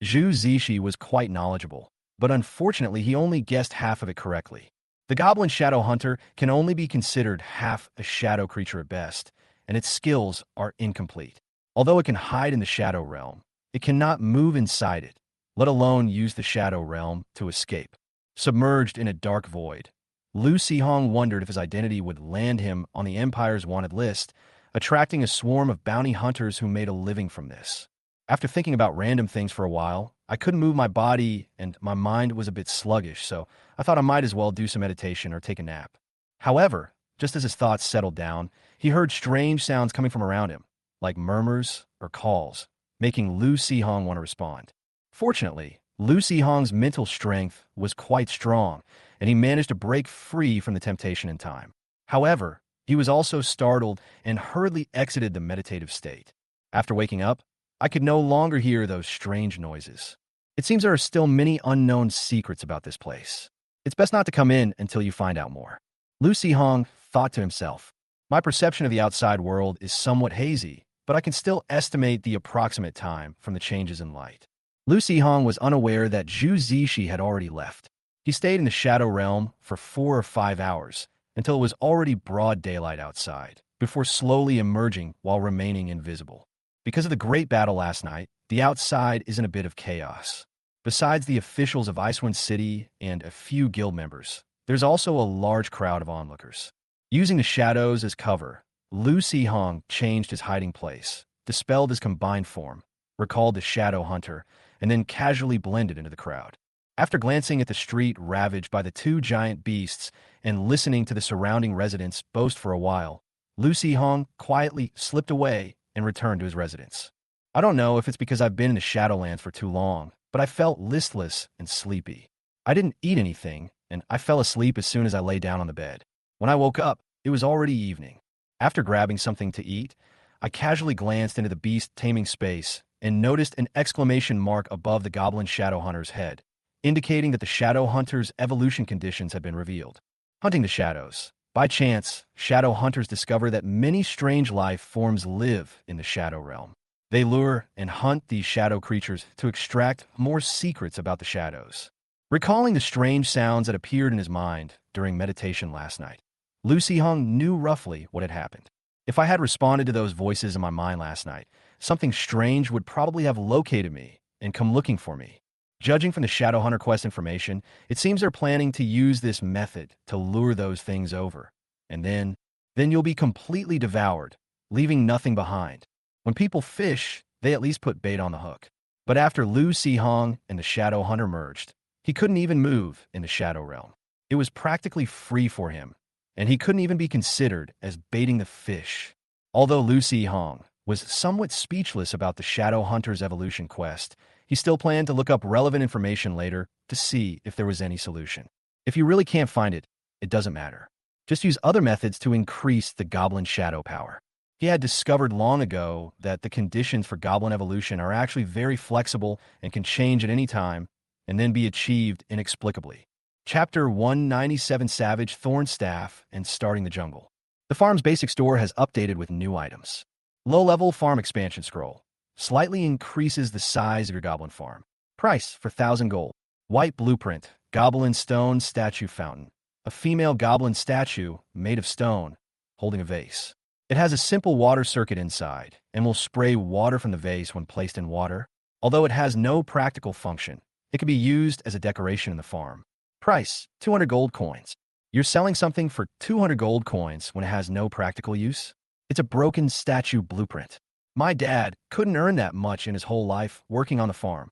Zhu Zishi was quite knowledgeable, but unfortunately he only guessed half of it correctly. The goblin shadow hunter can only be considered half a shadow creature at best, and its skills are incomplete. Although it can hide in the shadow realm, it cannot move inside it, let alone use the shadow realm to escape. Submerged in a dark void, Lu Sihong wondered if his identity would land him on the Empire's wanted list, attracting a swarm of bounty hunters who made a living from this. After thinking about random things for a while, I couldn't move my body and my mind was a bit sluggish, so I thought I might as well do some meditation or take a nap. However, just as his thoughts settled down, he heard strange sounds coming from around him, like murmurs or calls, making Lu Sihong want to respond. Fortunately, Lu Sihong's mental strength was quite strong, and he managed to break free from the temptation in time. However, he was also startled and hurriedly exited the meditative state. After waking up, I could no longer hear those strange noises. It seems there are still many unknown secrets about this place. It's best not to come in until you find out more. Lu Sihong thought to himself, "My perception of the outside world is somewhat hazy, but I can still estimate the approximate time from the changes in light." Lu Sihong was unaware that Zhu Zishi had already left. He stayed in the shadow realm for 4 or 5 hours, until it was already broad daylight outside, before slowly emerging while remaining invisible. Because of the great battle last night, the outside is in a bit of chaos. Besides the officials of Icewind City and a few guild members, there's also a large crowd of onlookers. Using the shadows as cover, Lu Sihong changed his hiding place, dispelled his combined form, recalled the Shadow Hunter, and then casually blended into the crowd. After glancing at the street ravaged by the two giant beasts and listening to the surrounding residents boast for a while, Lu Hong quietly slipped away and returned to his residence. I don't know if it's because I've been in the Shadowlands for too long, but I felt listless and sleepy. I didn't eat anything, and I fell asleep as soon as I lay down on the bed. When I woke up, it was already evening. After grabbing something to eat, I casually glanced into the beast-taming space and noticed an exclamation mark above the Goblin Shadow Hunter's head, indicating that the Shadow Hunter's evolution conditions had been revealed. Hunting the shadows. By chance, Shadow Hunters discover that many strange life forms live in the Shadow Realm. They lure and hunt these shadow creatures to extract more secrets about the shadows. Recalling the strange sounds that appeared in his mind during meditation last night, Lu Hong knew roughly what had happened. If I had responded to those voices in my mind last night, something strange would probably have located me and come looking for me. Judging from the Shadowhunter quest information, it seems they're planning to use this method to lure those things over. And then you'll be completely devoured, leaving nothing behind. When people fish, they at least put bait on the hook. But after Lu Hong and the Shadowhunter merged, he couldn't even move in the Shadow Realm. It was practically free for him, and he couldn't even be considered as baiting the fish. Although Lu Hong was somewhat speechless about the Shadowhunter's evolution quest, he still planned to look up relevant information later to see if there was any solution. If you really can't find it, it doesn't matter. Just use other methods to increase the Goblin Shadow power. He had discovered long ago that the conditions for Goblin evolution are actually very flexible and can change at any time and then be achieved inexplicably. Chapter 197: Savage Thorn Staff and Starting the Jungle. The farm's basic store has updated with new items. Low-level farm expansion scroll. Slightly increases the size of your goblin farm. Price for 1,000 gold. White blueprint. Goblin stone statue fountain. A female goblin statue made of stone, holding a vase. It has a simple water circuit inside and will spray water from the vase when placed in water. Although it has no practical function, it can be used as a decoration in the farm. Price, 200 gold coins. You're selling something for 200 gold coins when it has no practical use? It's a broken statue blueprint. My dad couldn't earn that much in his whole life working on the farm.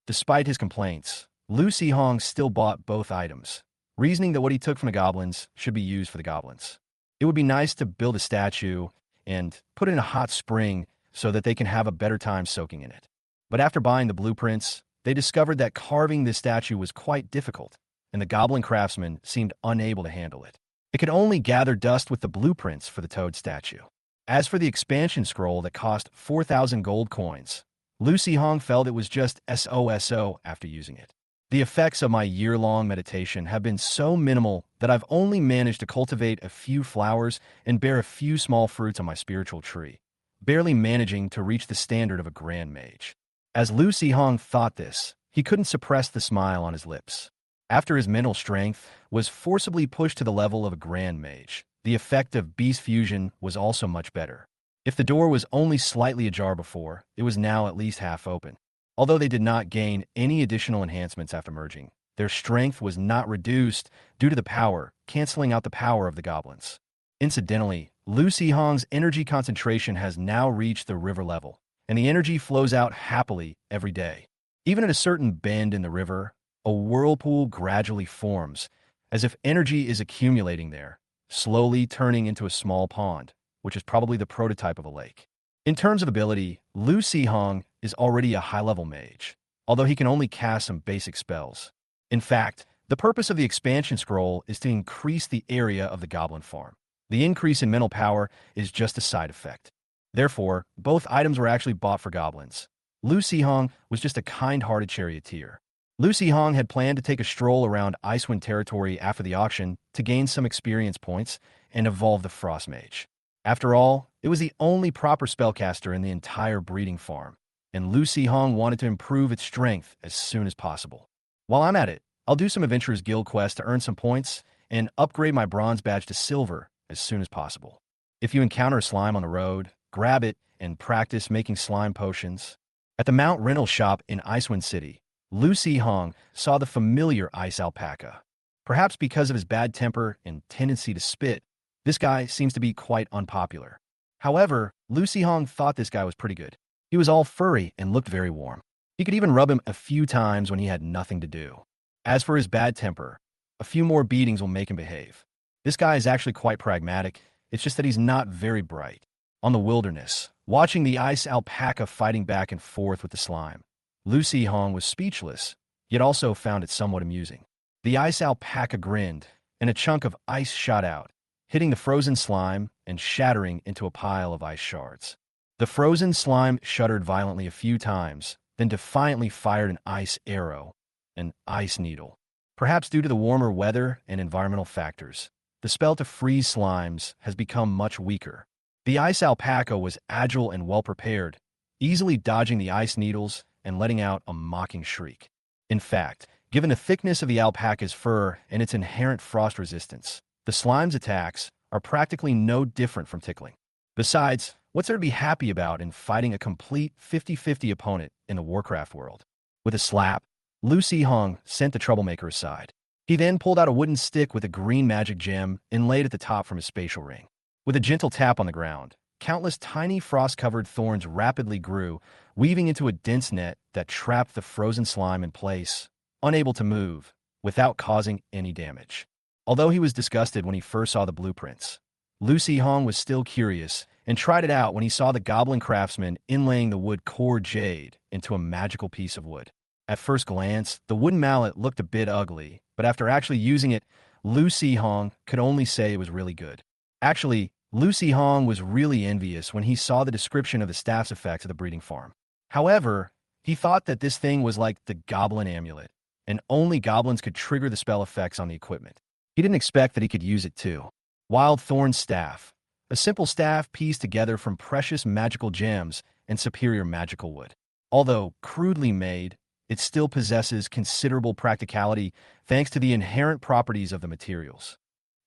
Despite his complaints, Lu Hong still bought both items, reasoning that what he took from the goblins should be used for the goblins. It would be nice to build a statue and put it in a hot spring so that they can have a better time soaking in it. But after buying the blueprints, they discovered that carving this statue was quite difficult, and the goblin craftsman seemed unable to handle it. It could only gather dust with the blueprints for the toad statue. As for the expansion scroll that cost 4,000 gold coins, Lu Hong felt it was just SOSO after using it. The effects of my year-long meditation have been so minimal that I've only managed to cultivate a few flowers and bear a few small fruits on my spiritual tree, barely managing to reach the standard of a grand mage. As Lu Hong thought this, he couldn't suppress the smile on his lips. After his mental strength was forcibly pushed to the level of a grand mage, the effect of beast fusion was also much better. If the door was only slightly ajar before, it was now at least half open. Although they did not gain any additional enhancements after merging, their strength was not reduced due to the power, canceling out the power of the goblins. Incidentally, Lu Hong's energy concentration has now reached the river level, and the energy flows out happily every day. Even at a certain bend in the river, a whirlpool gradually forms, as if energy is accumulating there, slowly turning into a small pond, which is probably the prototype of a lake. In terms of ability, Lu Hong is already a high-level mage, although he can only cast some basic spells. In fact, the purpose of the expansion scroll is to increase the area of the goblin farm. The increase in mental power is just a side effect. Therefore, both items were actually bought for goblins. Lu Hong was just a kind-hearted charioteer. Lu Hong had planned to take a stroll around Icewind territory after the auction to gain some experience points and evolve the Frost Mage. After all, it was the only proper spellcaster in the entire breeding farm, and Lu Hong wanted to improve its strength as soon as possible. While I'm at it, I'll do some Adventurers Guild quests to earn some points and upgrade my bronze badge to silver as soon as possible. If you encounter a slime on the road, grab it and practice making slime potions. At the Mount Rental shop in Icewind City, Lu Hong saw the familiar ice alpaca. Perhaps because of his bad temper and tendency to spit, this guy seems to be quite unpopular. However, Lucy Hong thought this guy was pretty good. He was all furry and looked very warm. He could even rub him a few times when he had nothing to do. As for his bad temper, a few more beatings will make him behave. This guy is actually quite pragmatic. It's just that he's not very bright. On the wilderness, watching the ice alpaca fighting back and forth with the slime, Lucy Hong was speechless, yet also found it somewhat amusing. The ice alpaca grinned, and a chunk of ice shot out, hitting the frozen slime and shattering into a pile of ice shards. The frozen slime shuddered violently a few times, then defiantly fired an ice arrow, an ice needle. Perhaps due to the warmer weather and environmental factors, the spell to freeze slimes has become much weaker. The ice alpaca was agile and well-prepared, easily dodging the ice needles and letting out a mocking shriek. In fact, given the thickness of the alpaca's fur and its inherent frost resistance, the slime's attacks are practically no different from tickling. Besides, what's there to be happy about in fighting a complete 50-50 opponent in the Warcraft world? With a slap, Lucy Hong sent the troublemaker aside. He then pulled out a wooden stick with a green magic gem inlaid at the top from his spatial ring. With a gentle tap on the ground, countless tiny frost-covered thorns rapidly grew, weaving into a dense net that trapped the frozen slime in place, unable to move, without causing any damage. Although he was disgusted when he first saw the blueprints, Lucy Hong was still curious and tried it out when he saw the Goblin craftsman inlaying the wood core jade into a magical piece of wood. At first glance, the wooden mallet looked a bit ugly, but after actually using it, Lucy Hong could only say it was really good. Actually, Lucy Hong was really envious when he saw the description of the staff's effects at the breeding farm. However, he thought that this thing was like the Goblin amulet, and only goblins could trigger the spell effects on the equipment. He didn't expect that he could use it too. Wild Thorn Staff, a simple staff pieced together from precious magical gems and superior magical wood. Although crudely made, it still possesses considerable practicality thanks to the inherent properties of the materials.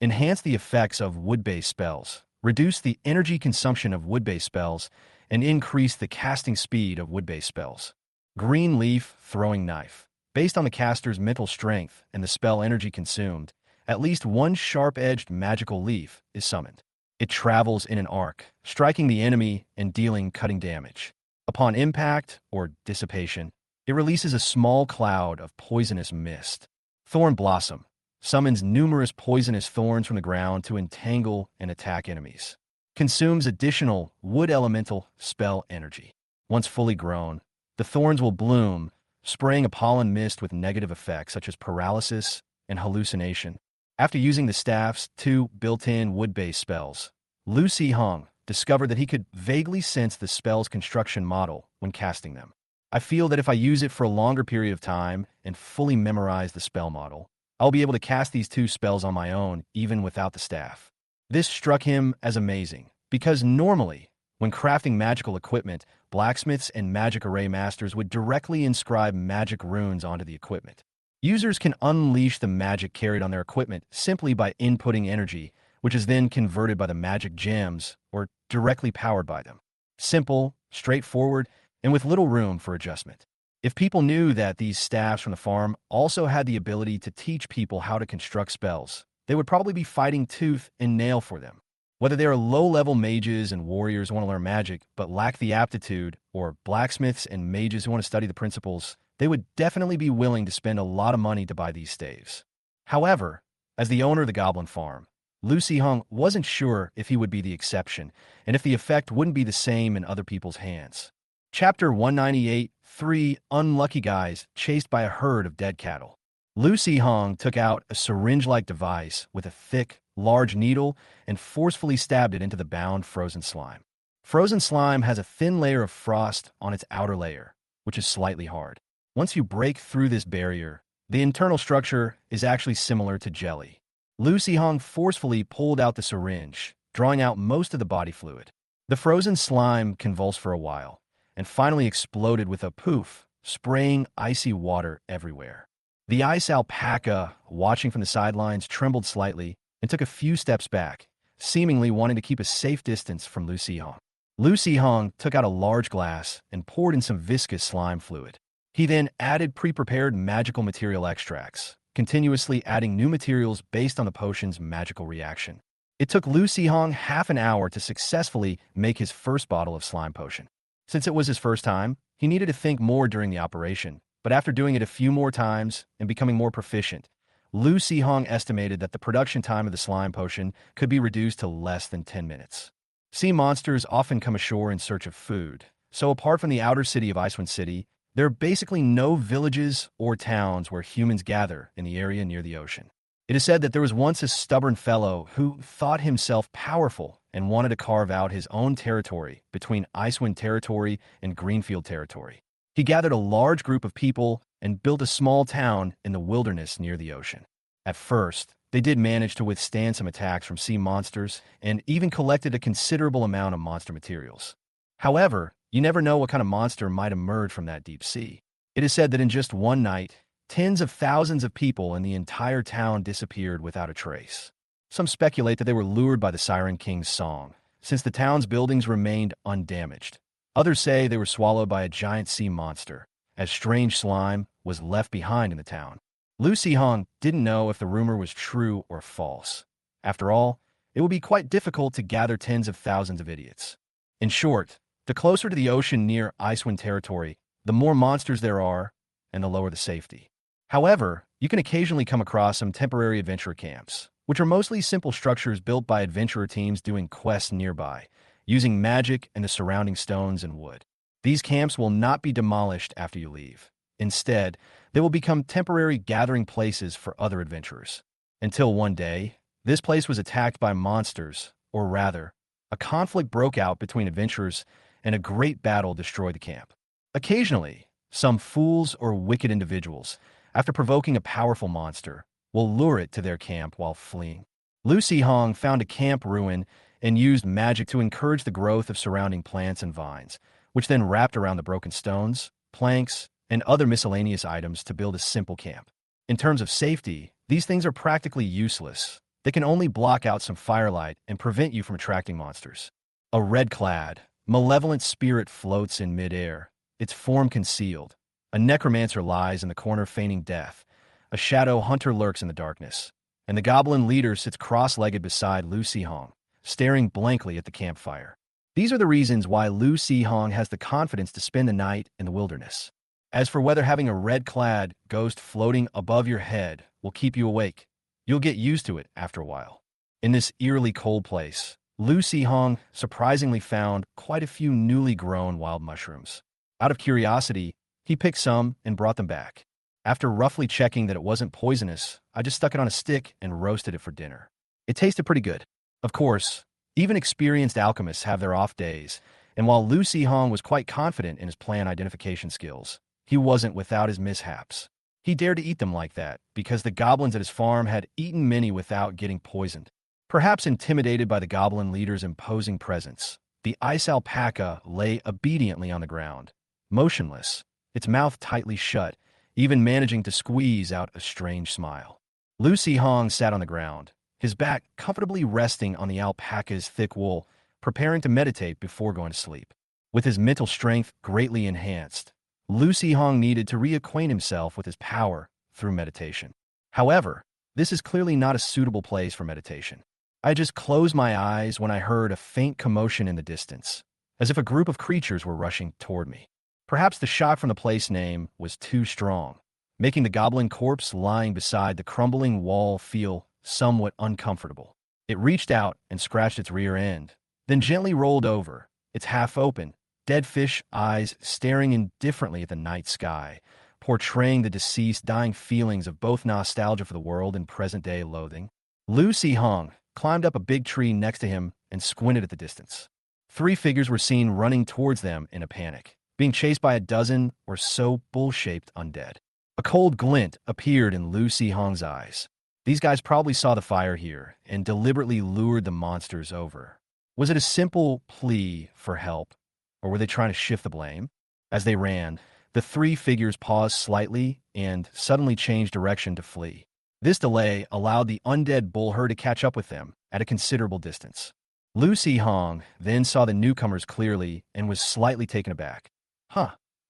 Enhance the effects of wood-based spells, reduce the energy consumption of wood-based spells, and increase the casting speed of wood-based spells. Green Leaf Throwing Knife. Based on the caster's mental strength and the spell energy consumed, at least one sharp-edged magical leaf is summoned. It travels in an arc, striking the enemy and dealing cutting damage. Upon impact or dissipation, it releases a small cloud of poisonous mist. Thorn Blossom summons numerous poisonous thorns from the ground to entangle and attack enemies. Consumes additional wood elemental spell energy. Once fully grown, the thorns will bloom, spraying a pollen mist with negative effects such as paralysis and hallucination. After using the staff's two built-in wood-based spells, Lucy Hong discovered that he could vaguely sense the spell's construction model when casting them. I feel that if I use it for a longer period of time and fully memorize the spell model, I'll be able to cast these two spells on my own, even without the staff. This struck him as amazing, because normally, when crafting magical equipment, blacksmiths and magic array masters would directly inscribe magic runes onto the equipment. Users can unleash the magic carried on their equipment simply by inputting energy, which is then converted by the magic gems or directly powered by them. Simple, straightforward, and with little room for adjustment. If people knew that these staffs from the farm also had the ability to teach people how to construct spells, they would probably be fighting tooth and nail for them. Whether they are low-level mages and warriors who want to learn magic but lack the aptitude, or blacksmiths and mages who want to study the principles, they would definitely be willing to spend a lot of money to buy these staves. However, as the owner of the Goblin farm, Lucy Hong wasn't sure if he would be the exception, and if the effect wouldn't be the same in other people's hands. Chapter 198, 3 Unlucky Guys Chased by a Herd of Dead Cattle. Lucy Hong took out a syringe-like device with a thick, large needle and forcefully stabbed it into the bound frozen slime. Frozen slime has a thin layer of frost on its outer layer, which is slightly hard. Once you break through this barrier, the internal structure is actually similar to jelly. Lucy Hong forcefully pulled out the syringe, drawing out most of the body fluid. The frozen slime convulsed for a while, and finally exploded with a poof, spraying icy water everywhere. The ice alpaca, watching from the sidelines, trembled slightly and took a few steps back, seemingly wanting to keep a safe distance from Lucy Hong. Lucy Hong took out a large glass and poured in some viscous slime fluid. He then added pre-prepared magical material extracts, continuously adding new materials based on the potion's magical reaction. It took Lu Hong half an hour to successfully make his first bottle of slime potion. Since it was his first time, he needed to think more during the operation, but after doing it a few more times and becoming more proficient, Lu Hong estimated that the production time of the slime potion could be reduced to less than 10 minutes. Sea monsters often come ashore in search of food, so apart from the outer city of Icewind City, there are basically no villages or towns where humans gather in the area near the ocean. It is said that there was once a stubborn fellow who thought himself powerful and wanted to carve out his own territory between Icewind Territory and Greenfield Territory. He gathered a large group of people and built a small town in the wilderness near the ocean. At first, they did manage to withstand some attacks from sea monsters and even collected a considerable amount of monster materials. However, you never know what kind of monster might emerge from that deep sea. It is said that in just one night, tens of thousands of people in the entire town disappeared without a trace. Some speculate that they were lured by the Siren King's song, since the town's buildings remained undamaged. Others say they were swallowed by a giant sea monster, as strange slime was left behind in the town. Lu Hong didn't know if the rumor was true or false. After all, it would be quite difficult to gather tens of thousands of idiots. In short, the closer to the ocean near Icewind Territory, the more monsters there are, and the lower the safety. However, you can occasionally come across some temporary adventurer camps, which are mostly simple structures built by adventurer teams doing quests nearby, using magic and the surrounding stones and wood. These camps will not be demolished after you leave. Instead, they will become temporary gathering places for other adventurers. Until one day, this place was attacked by monsters, or rather, a conflict broke out between adventurers and a great battle destroyed the camp. Occasionally, some fools or wicked individuals, after provoking a powerful monster, will lure it to their camp while fleeing. Lu Hong found a camp ruin and used magic to encourage the growth of surrounding plants and vines, which then wrapped around the broken stones, planks, and other miscellaneous items to build a simple camp. In terms of safety, these things are practically useless. They can only block out some firelight and prevent you from attracting monsters. A red-clad, malevolent spirit floats in midair, its form concealed. A necromancer lies in the corner feigning death. A shadow hunter lurks in the darkness. And the goblin leader sits cross-legged beside Lu Hong, staring blankly at the campfire. These are the reasons why Lu Hong has the confidence to spend the night in the wilderness. As for whether having a red-clad ghost floating above your head will keep you awake, you'll get used to it after a while. In this eerily cold place, Lu Hong surprisingly found quite a few newly grown wild mushrooms. Out of curiosity, he picked some and brought them back. After roughly checking that it wasn't poisonous, I just stuck it on a stick and roasted it for dinner. It tasted pretty good. Of course, even experienced alchemists have their off days, and while Lu Hong was quite confident in his plant identification skills, he wasn't without his mishaps. He dared to eat them like that because the goblins at his farm had eaten many without getting poisoned. Perhaps intimidated by the goblin leader's imposing presence, the ice alpaca lay obediently on the ground, motionless, its mouth tightly shut, even managing to squeeze out a strange smile. Lu Hong sat on the ground, his back comfortably resting on the alpaca's thick wool, preparing to meditate before going to sleep. With his mental strength greatly enhanced, Lu Hong needed to reacquaint himself with his power through meditation. However, this is clearly not a suitable place for meditation. I just closed my eyes when I heard a faint commotion in the distance, as if a group of creatures were rushing toward me. Perhaps the shock from the place name was too strong, making the goblin corpse lying beside the crumbling wall feel somewhat uncomfortable. It reached out and scratched its rear end, then gently rolled over, its half open, dead fish eyes staring indifferently at the night sky, portraying the deceased dying feelings of both nostalgia for the world and present-day loathing. Lu Hong climbed up a big tree next to him and squinted at the distance. 3 figures were seen running towards them in a panic, being chased by a dozen or so bull-shaped undead. A cold glint appeared in Lu Hong's eyes. These guys probably saw the fire here and deliberately lured the monsters over. Was it a simple plea for help, or were they trying to shift the blame? As they ran, the 3 figures paused slightly and suddenly changed direction to flee. This delay allowed the undead bull herd to catch up with them at a considerable distance. Lu Hong then saw the newcomers clearly and was slightly taken aback.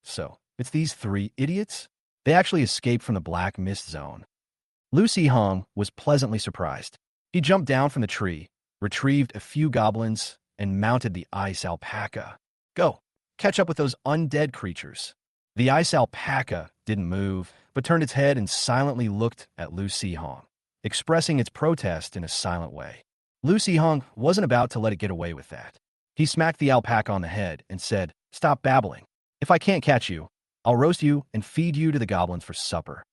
So, it's these 3 idiots? They actually escaped from the Black Mist Zone. Lu Hong was pleasantly surprised. He jumped down from the tree, retrieved a few goblins, and mounted the ice alpaca. Go, catch up with those undead creatures. The ice alpaca didn't move, but turned its head and silently looked at Lu Hong, expressing its protest in a silent way. Lu Hong wasn't about to let it get away with that. He smacked the alpaca on the head and said, "Stop babbling. If I can't catch you, I'll roast you and feed you to the goblins for supper."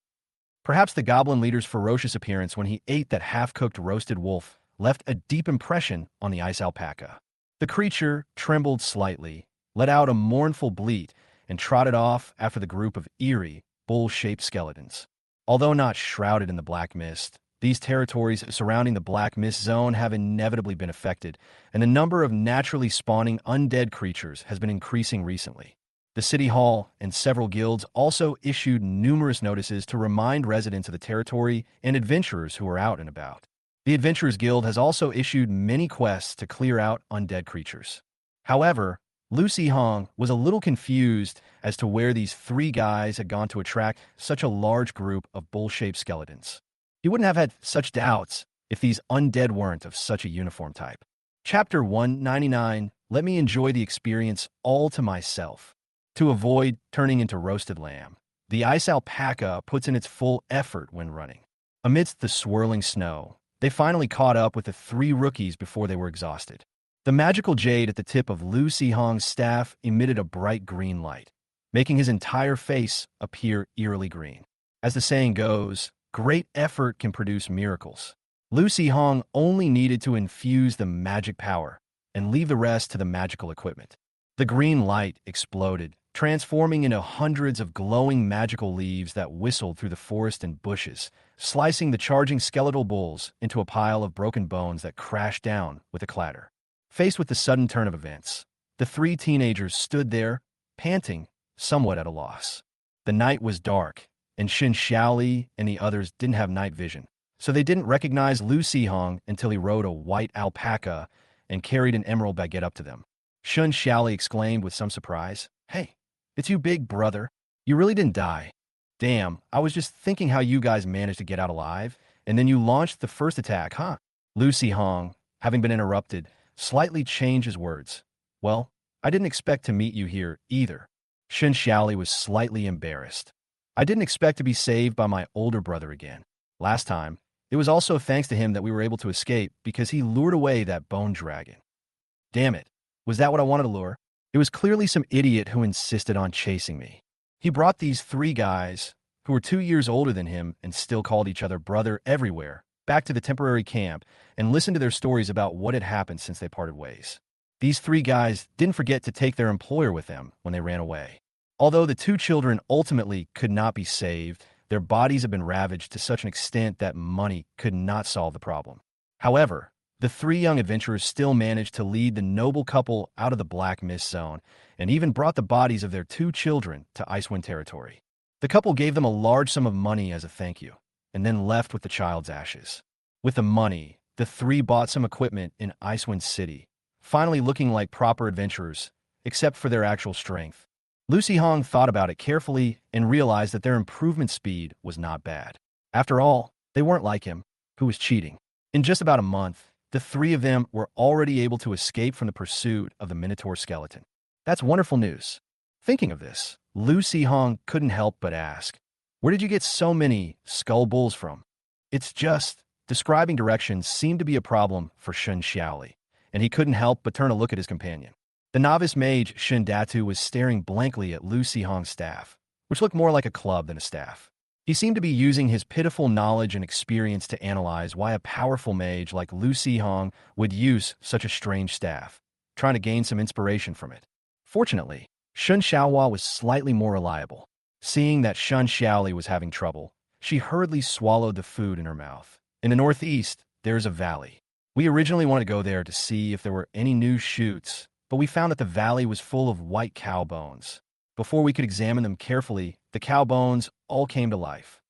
Perhaps the goblin leader's ferocious appearance when he ate that half-cooked roasted wolf left a deep impression on the ice alpaca. The creature trembled slightly, let out a mournful bleat, and trotted off after the group of eerie, bull-shaped skeletons. Although not shrouded in the black mist, these territories surrounding the Black Mist Zone have inevitably been affected, and the number of naturally spawning undead creatures has been increasing recently. The City Hall and several guilds also issued numerous notices to remind residents of the territory and adventurers who are out and about. The Adventurers Guild has also issued many quests to clear out undead creatures. However, Lu Hong was a little confused as to where these three guys had gone to attract such a large group of bull-shaped skeletons. He wouldn't have had such doubts if these undead weren't of such a uniform type. Chapter 199, Let me enjoy the experience all to myself. To avoid turning into roasted lamb, the ice alpaca puts in its full effort when running. Amidst the swirling snow, they finally caught up with the three rookies before they were exhausted. The magical jade at the tip of Lu Hong's staff emitted a bright green light, making his entire face appear eerily green. As the saying goes, great effort can produce miracles. Lu Hong only needed to infuse the magic power and leave the rest to the magical equipment. The green light exploded, transforming into hundreds of glowing magical leaves that whistled through the forest and bushes, slicing the charging skeletal bulls into a pile of broken bones that crashed down with a clatter. Faced with the sudden turn of events, the three teenagers stood there, panting, somewhat at a loss. The night was dark, and Xin Xiaoli and the others didn't have night vision, so they didn't recognize Lu Hong until he rode a white alpaca and carried an emerald baguette up to them. Xin Xiaoli exclaimed with some surprise, "Hey, it's you, big brother. You really didn't die. Damn, I was just thinking how you guys managed to get out alive, and then you launched the first attack, huh?" Lu Hong, having been interrupted, slightly changed his words. "Well, I didn't expect to meet you here either." Xin Xiaoli was slightly embarrassed. "I didn't expect to be saved by my older brother again. Last time, it was also thanks to him that we were able to escape because he lured away that bone dragon. Damn it, was that what I wanted to lure? It was clearly some idiot who insisted on chasing me. He brought these three guys, who were 2 years older than him and still called each other brother everywhere, back to the temporary camp and listened to their stories about what had happened since they parted ways. These three guys didn't forget to take their employer with them when they ran away. Although the two children ultimately could not be saved, their bodies have been ravaged to such an extent that money could not solve the problem. However, the three young adventurers still managed to lead the noble couple out of the Black Mist Zone and even brought the bodies of their two children to Icewind territory. The couple gave them a large sum of money as a thank you, and then left with the child's ashes. With the money, the three bought some equipment in Icewind City, finally looking like proper adventurers, except for their actual strength. Lu Hong thought about it carefully and realized that their improvement speed was not bad. After all, they weren't like him, who was cheating. In just about a month, the three of them were already able to escape from the pursuit of the Minotaur skeleton. That's wonderful news. Thinking of this, Lu Hong couldn't help but ask, "Where did you get so many skull bulls from?" It's just, describing directions seemed to be a problem for Xin Xiaoli, and he couldn't help but turn a look at his companion. The novice mage Xin Datu was staring blankly at Lu Hong's staff, which looked more like a club than a staff. He seemed to be using his pitiful knowledge and experience to analyze why a powerful mage like Lu Hong would use such a strange staff, trying to gain some inspiration from it. Fortunately, Xin Xiaohua was slightly more reliable. Seeing that Xin Xiaoli was having trouble, she hurriedly swallowed the food in her mouth. In the northeast, there's a valley. We originally wanted to go there to see if there were any new shoots, but we found that the valley was full of white cow bones. Before we could examine them carefully, the cow bones all came to life.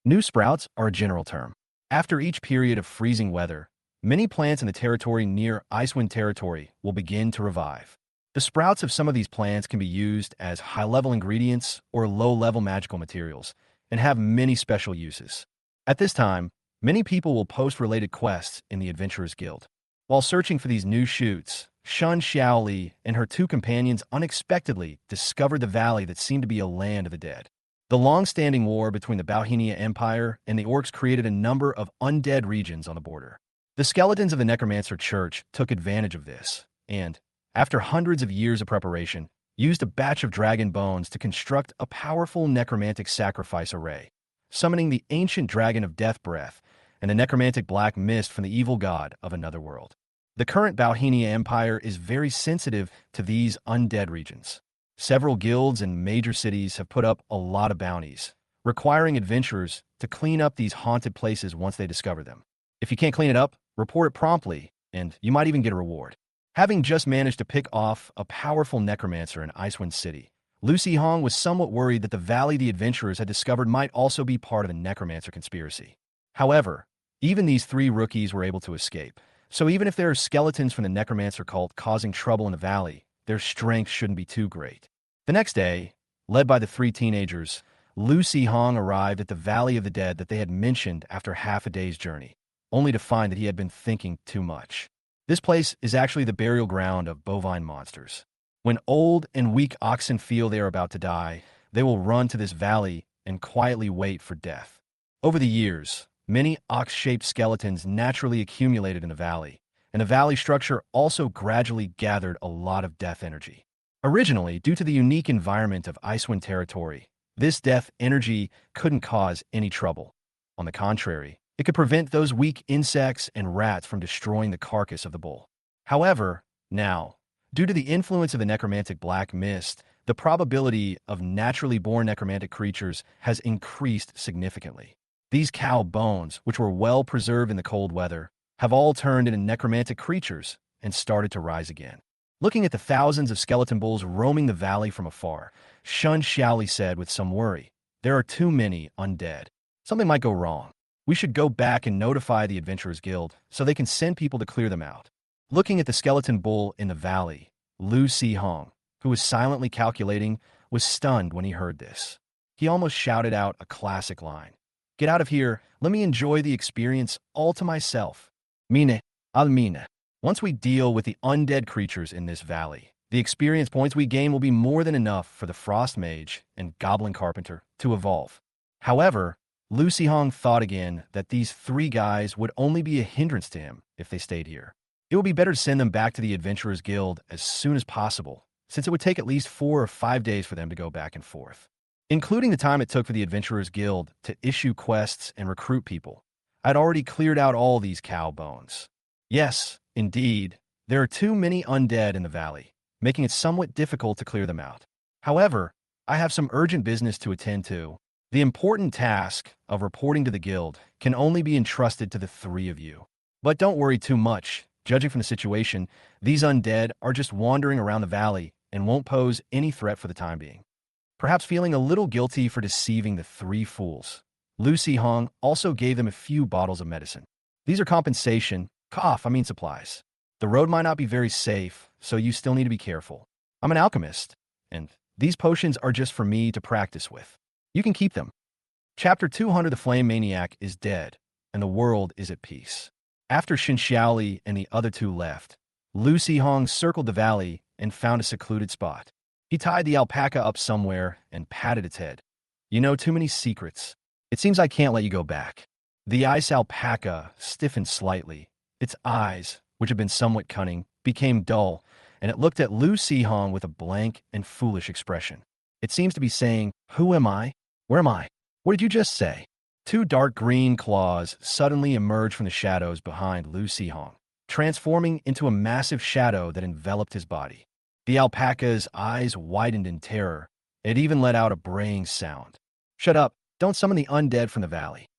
New sprouts are a general term. After each period of freezing weather, many plants in the territory near Icewind territory will begin to revive. The sprouts of some of these plants can be used as high-level ingredients or low-level magical materials and have many special uses. At this time, many people will post related quests in the Adventurers Guild. While searching for these new shoots, Shun Xiaoli and her two companions unexpectedly discovered the valley that seemed to be a land of the dead. The long-standing war between the Bauhinia Empire and the Orcs created a number of undead regions on the border. The skeletons of the Necromancer Church took advantage of this, and, after hundreds of years of preparation, used a batch of dragon bones to construct a powerful necromantic sacrifice array, summoning the ancient dragon of death breath and the necromantic black mist from the evil god of another world. The current Bauhinia Empire is very sensitive to these undead regions. Several guilds and major cities have put up a lot of bounties, requiring adventurers to clean up these haunted places once they discover them. If you can't clean it up, report it promptly, and you might even get a reward. Having just managed to pick off a powerful necromancer in Icewind City, Lucy Hong was somewhat worried that the valley the adventurers had discovered might also be part of the necromancer conspiracy. However, even these three rookies were able to escape, so even if there are skeletons from the necromancer cult causing trouble in the valley, their strength shouldn't be too great. The next day, led by the three teenagers, Lucy Hong arrived at the Valley of the Dead that they had mentioned after half a day's journey, only to find that he had been thinking too much. This place is actually the burial ground of bovine monsters. When old and weak oxen feel they are about to die, they will run to this valley and quietly wait for death. Over the years, many ox-shaped skeletons naturally accumulated in the valley, and the valley structure also gradually gathered a lot of death energy. Originally, due to the unique environment of Icewind territory, this death energy couldn't cause any trouble. On the contrary, it could prevent those weak insects and rats from destroying the carcass of the bull. However, now, due to the influence of the necromantic black mist, the probability of naturally born necromantic creatures has increased significantly. These cow bones, which were well preserved in the cold weather, have all turned into necromantic creatures and started to rise again. Looking at the thousands of skeleton bulls roaming the valley from afar, Shun Xiaoli said with some worry, "There are too many undead. Something might go wrong. We should go back and notify the Adventurers Guild so they can send people to clear them out." Looking at the skeleton bull in the valley, Lu Si-hong, who was silently calculating, was stunned when he heard this. He almost shouted out a classic line. "Get out of here. Let me enjoy the experience all to myself. Mine, almine." Once we deal with the undead creatures in this valley, the experience points we gain will be more than enough for the Frost Mage and Goblin Carpenter to evolve. However, Lu Si-hong thought again that these three guys would only be a hindrance to him if they stayed here. It would be better to send them back to the Adventurers Guild as soon as possible, since it would take at least 4 or 5 days for them to go back and forth. Including the time it took for the Adventurers Guild to issue quests and recruit people, I'd already cleared out all these cow bones. Yes, indeed, there are too many undead in the valley, making it somewhat difficult to clear them out. However, I have some urgent business to attend to. The important task of reporting to the guild can only be entrusted to the three of you. But don't worry too much. Judging from the situation, these undead are just wandering around the valley and won't pose any threat for the time being. Perhaps feeling a little guilty for deceiving the three fools, Lu Si-hong also gave them a few bottles of medicine. These are supplies. The road might not be very safe, so you still need to be careful. I'm an alchemist, and these potions are just for me to practice with. You can keep them. Chapter 200 The Flame Maniac is dead, and the world is at peace. After Shin Xiaoli and the other two left, Lu Si-hong circled the valley and found a secluded spot. He tied the alpaca up somewhere and patted its head. "You know too many secrets. It seems I can't let you go back." The ice alpaca stiffened slightly. Its eyes, which had been somewhat cunning, became dull, and it looked at Lu Si-hong with a blank and foolish expression. It seems to be saying, "Who am I? Where am I? What did you just say?" Two dark green claws suddenly emerged from the shadows behind Lu Si-hong, transforming into a massive shadow that enveloped his body. The alpaca's eyes widened in terror. It even let out a braying sound. "Shut up. Don't summon the undead from the valley,"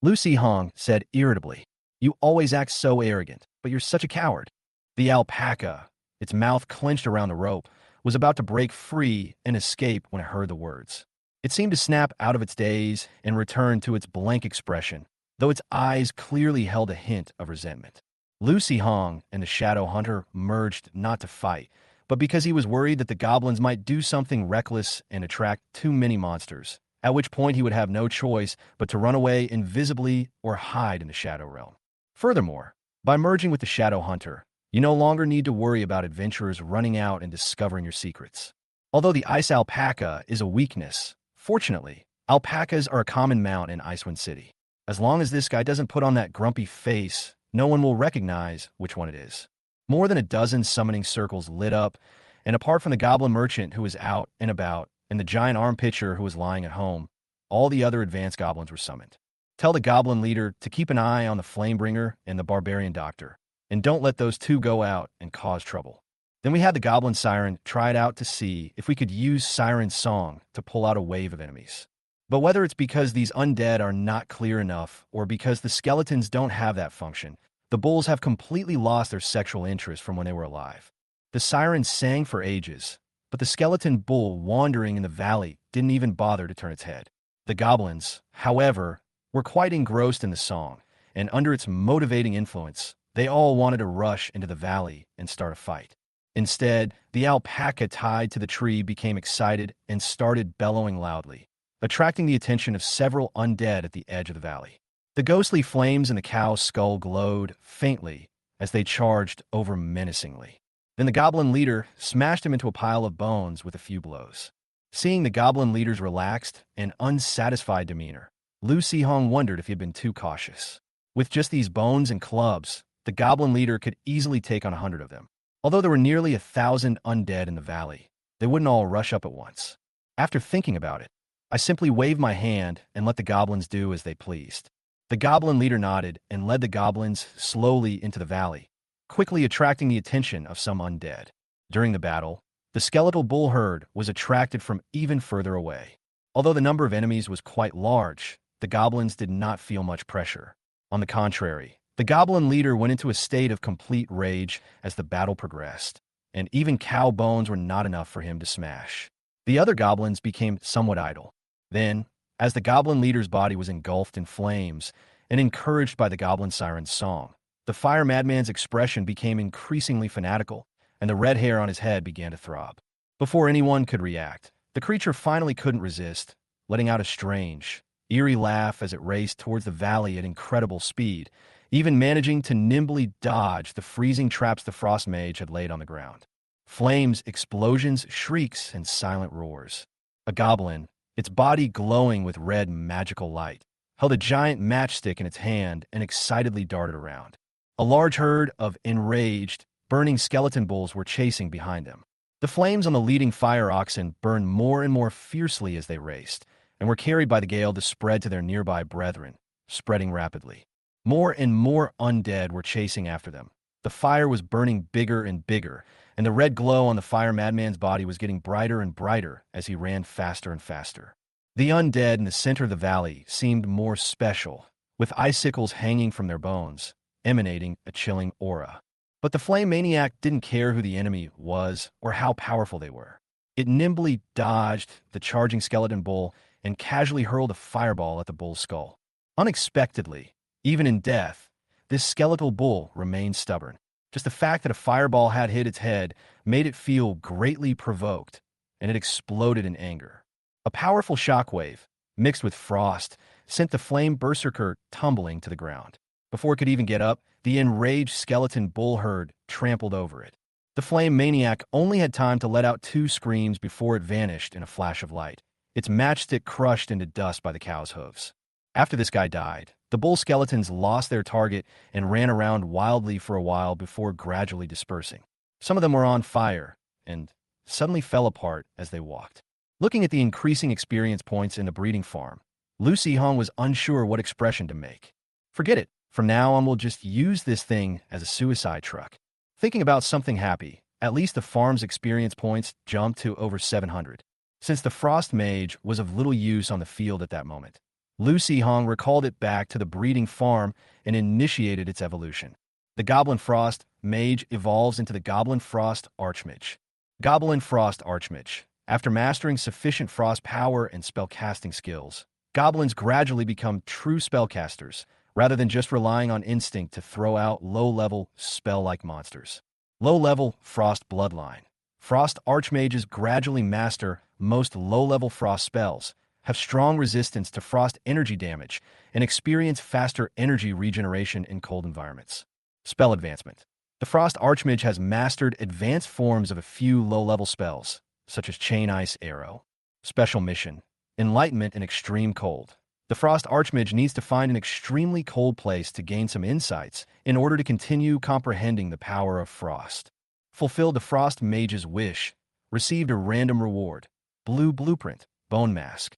Lu Si-hong said irritably. "You always act so arrogant, but you're such a coward." The alpaca, its mouth clenched around the rope, was about to break free and escape when it heard the words. It seemed to snap out of its daze and return to its blank expression, though its eyes clearly held a hint of resentment. Lu Si-hong and the Shadow Hunter merged not to fight, but because he was worried that the goblins might do something reckless and attract too many monsters, at which point he would have no choice but to run away invisibly or hide in the Shadow Realm. Furthermore, By merging with the Shadow Hunter, you no longer need to worry about adventurers running out and discovering your secrets. Although the ice alpaca is a weakness, fortunately, alpacas are a common mount in Icewind City. As long as this guy doesn't put on that grumpy face, no one will recognize which one it is. More than a dozen summoning circles lit up, and apart from the goblin merchant who was out and about, and the giant arm pitcher who was lying at home, all the other advanced goblins were summoned. Tell the goblin leader to keep an eye on the Flamebringer and the barbarian doctor, and don't let those two go out and cause trouble. Then we had the goblin siren try it out to see if we could use Siren's song to pull out a wave of enemies. But whether it's because these undead are not clear enough or because the skeletons don't have that function, the bulls have completely lost their sexual interest from when they were alive. The siren sang for ages, but the skeleton bull wandering in the valley didn't even bother to turn its head. The goblins, however, were quite engrossed in the song, and under its motivating influence, they all wanted to rush into the valley and start a fight. Instead, the alpaca tied to the tree became excited and started bellowing loudly, attracting the attention of several undead at the edge of the valley. The ghostly flames in the cow's skull glowed faintly as they charged over menacingly. Then the goblin leader smashed him into a pile of bones with a few blows. Seeing the goblin leader's relaxed and unsatisfied demeanor, Lu Sihong wondered if he had been too cautious. With just these bones and clubs, the goblin leader could easily take on 100 of them. Although there were nearly 1,000 undead in the valley, they wouldn't all rush up at once. After thinking about it, I simply waved my hand and let the goblins do as they pleased. The goblin leader nodded and led the goblins slowly into the valley, quickly attracting the attention of some undead. During the battle, the skeletal bull herd was attracted from even further away. Although the number of enemies was quite large, the goblins did not feel much pressure. On the contrary, the goblin leader went into a state of complete rage as the battle progressed, and even cow bones were not enough for him to smash. The other goblins became somewhat idle. Then, as the goblin leader's body was engulfed in flames and encouraged by the goblin siren's song, the fire madman's expression became increasingly fanatical, and the red hair on his head began to throb. Before anyone could react, the creature finally couldn't resist, letting out a strange, eerie laugh as it raced towards the valley at incredible speed, even managing to nimbly dodge the freezing traps the frost mage had laid on the ground. Flames, explosions, shrieks, and silent roars. A goblin, its body glowing with red magical light, held a giant matchstick in its hand and excitedly darted around. A large herd of enraged, burning skeleton bulls were chasing behind them. The flames on the leading fire oxen burned more and more fiercely as they raced, and were carried by the gale to spread to their nearby brethren, spreading rapidly. More and more undead were chasing after them. The fire was burning bigger and bigger, and the red glow on the fire madman's body was getting brighter and brighter as he ran faster and faster. The undead in the center of the valley seemed more special, with icicles hanging from their bones, emanating a chilling aura. But the flame maniac didn't care who the enemy was or how powerful they were. It nimbly dodged the charging skeleton bull and casually hurled a fireball at the bull's skull. Unexpectedly, even in death, this skeletal bull remained stubborn. Just the fact that a fireball had hit its head made it feel greatly provoked, and it exploded in anger. A powerful shockwave, mixed with frost, sent the flame berserker tumbling to the ground. Before it could even get up, the enraged skeleton bull herd trampled over it. The flame maniac only had time to let out 2 screams before it vanished in a flash of light, its matchstick crushed into dust by the cow's hooves. After this guy died, the bull skeletons lost their target and ran around wildly for a while before gradually dispersing. Some of them were on fire and suddenly fell apart as they walked. Looking at the increasing experience points in the breeding farm, Lu Sihong was unsure what expression to make. Forget it. From now on, we'll just use this thing as a suicide truck. Thinking about something happy, at least the farm's experience points jumped to over 700. Since the Frost Mage was of little use on the field at that moment, Lu Sihong recalled it back to the breeding farm and initiated its evolution. The Goblin Frost Mage evolves into the Goblin Frost Archmage. Goblin Frost Archmage. After mastering sufficient frost power and spellcasting skills, goblins gradually become true spellcasters, rather than just relying on instinct to throw out low-level, spell-like monsters. Low-level Frost Bloodline. Frost Archmages gradually master most low-level frost spells, have strong resistance to frost energy damage, and experience faster energy regeneration in cold environments. Spell advancement. The Frost Archmage has mastered advanced forms of a few low-level spells, such as Chain Ice Arrow. Special mission. Enlightenment in Extreme Cold. The Frost Archmage needs to find an extremely cold place to gain some insights in order to continue comprehending the power of frost. Fulfilled the Frost Mage's wish. Received a random reward. Blue Blueprint. Bone Mask.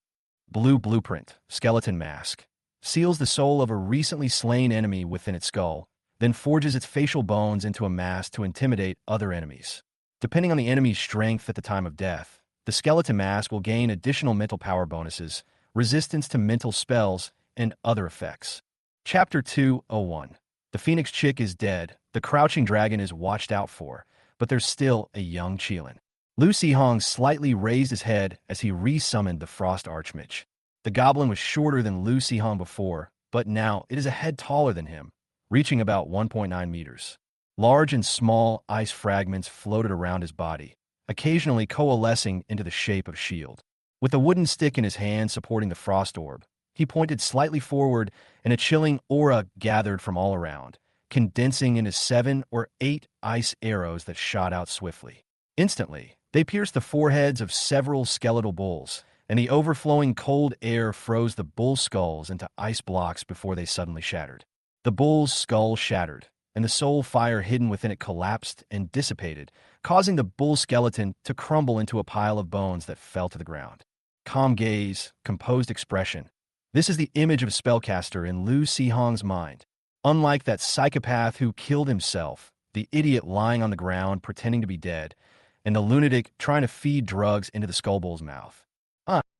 Blue Blueprint. Skeleton Mask. Seals the soul of a recently slain enemy within its skull, then forges its facial bones into a mask to intimidate other enemies. Depending on the enemy's strength at the time of death, the skeleton mask will gain additional mental power bonuses, resistance to mental spells, and other effects. Chapter 201. The Phoenix Chick is dead, the crouching dragon is watched out for, but there's still a young Qilin. Lu Sihong slightly raised his head as he re-summoned the Frost Archmage. The goblin was shorter than Lu Sihong before, but now it is a head taller than him, reaching about 1.9 meters. Large and small ice fragments floated around his body, occasionally coalescing into the shape of a shield. With a wooden stick in his hand supporting the frost orb, he pointed slightly forward, and a chilling aura gathered from all around, condensing into 7 or 8 ice arrows that shot out swiftly. Instantly, they pierced the foreheads of several skeletal bulls, and the overflowing cold air froze the bull skulls into ice blocks before they suddenly shattered. The bull's skull shattered, and the soul fire hidden within it collapsed and dissipated, causing the bull skeleton to crumble into a pile of bones that fell to the ground. Calm gaze, composed expression. This is the image of a spellcaster in Lu Sihong's mind. Unlike that psychopath who killed himself, the idiot lying on the ground pretending to be dead, and the lunatic trying to feed drugs into the skullbull's mouth.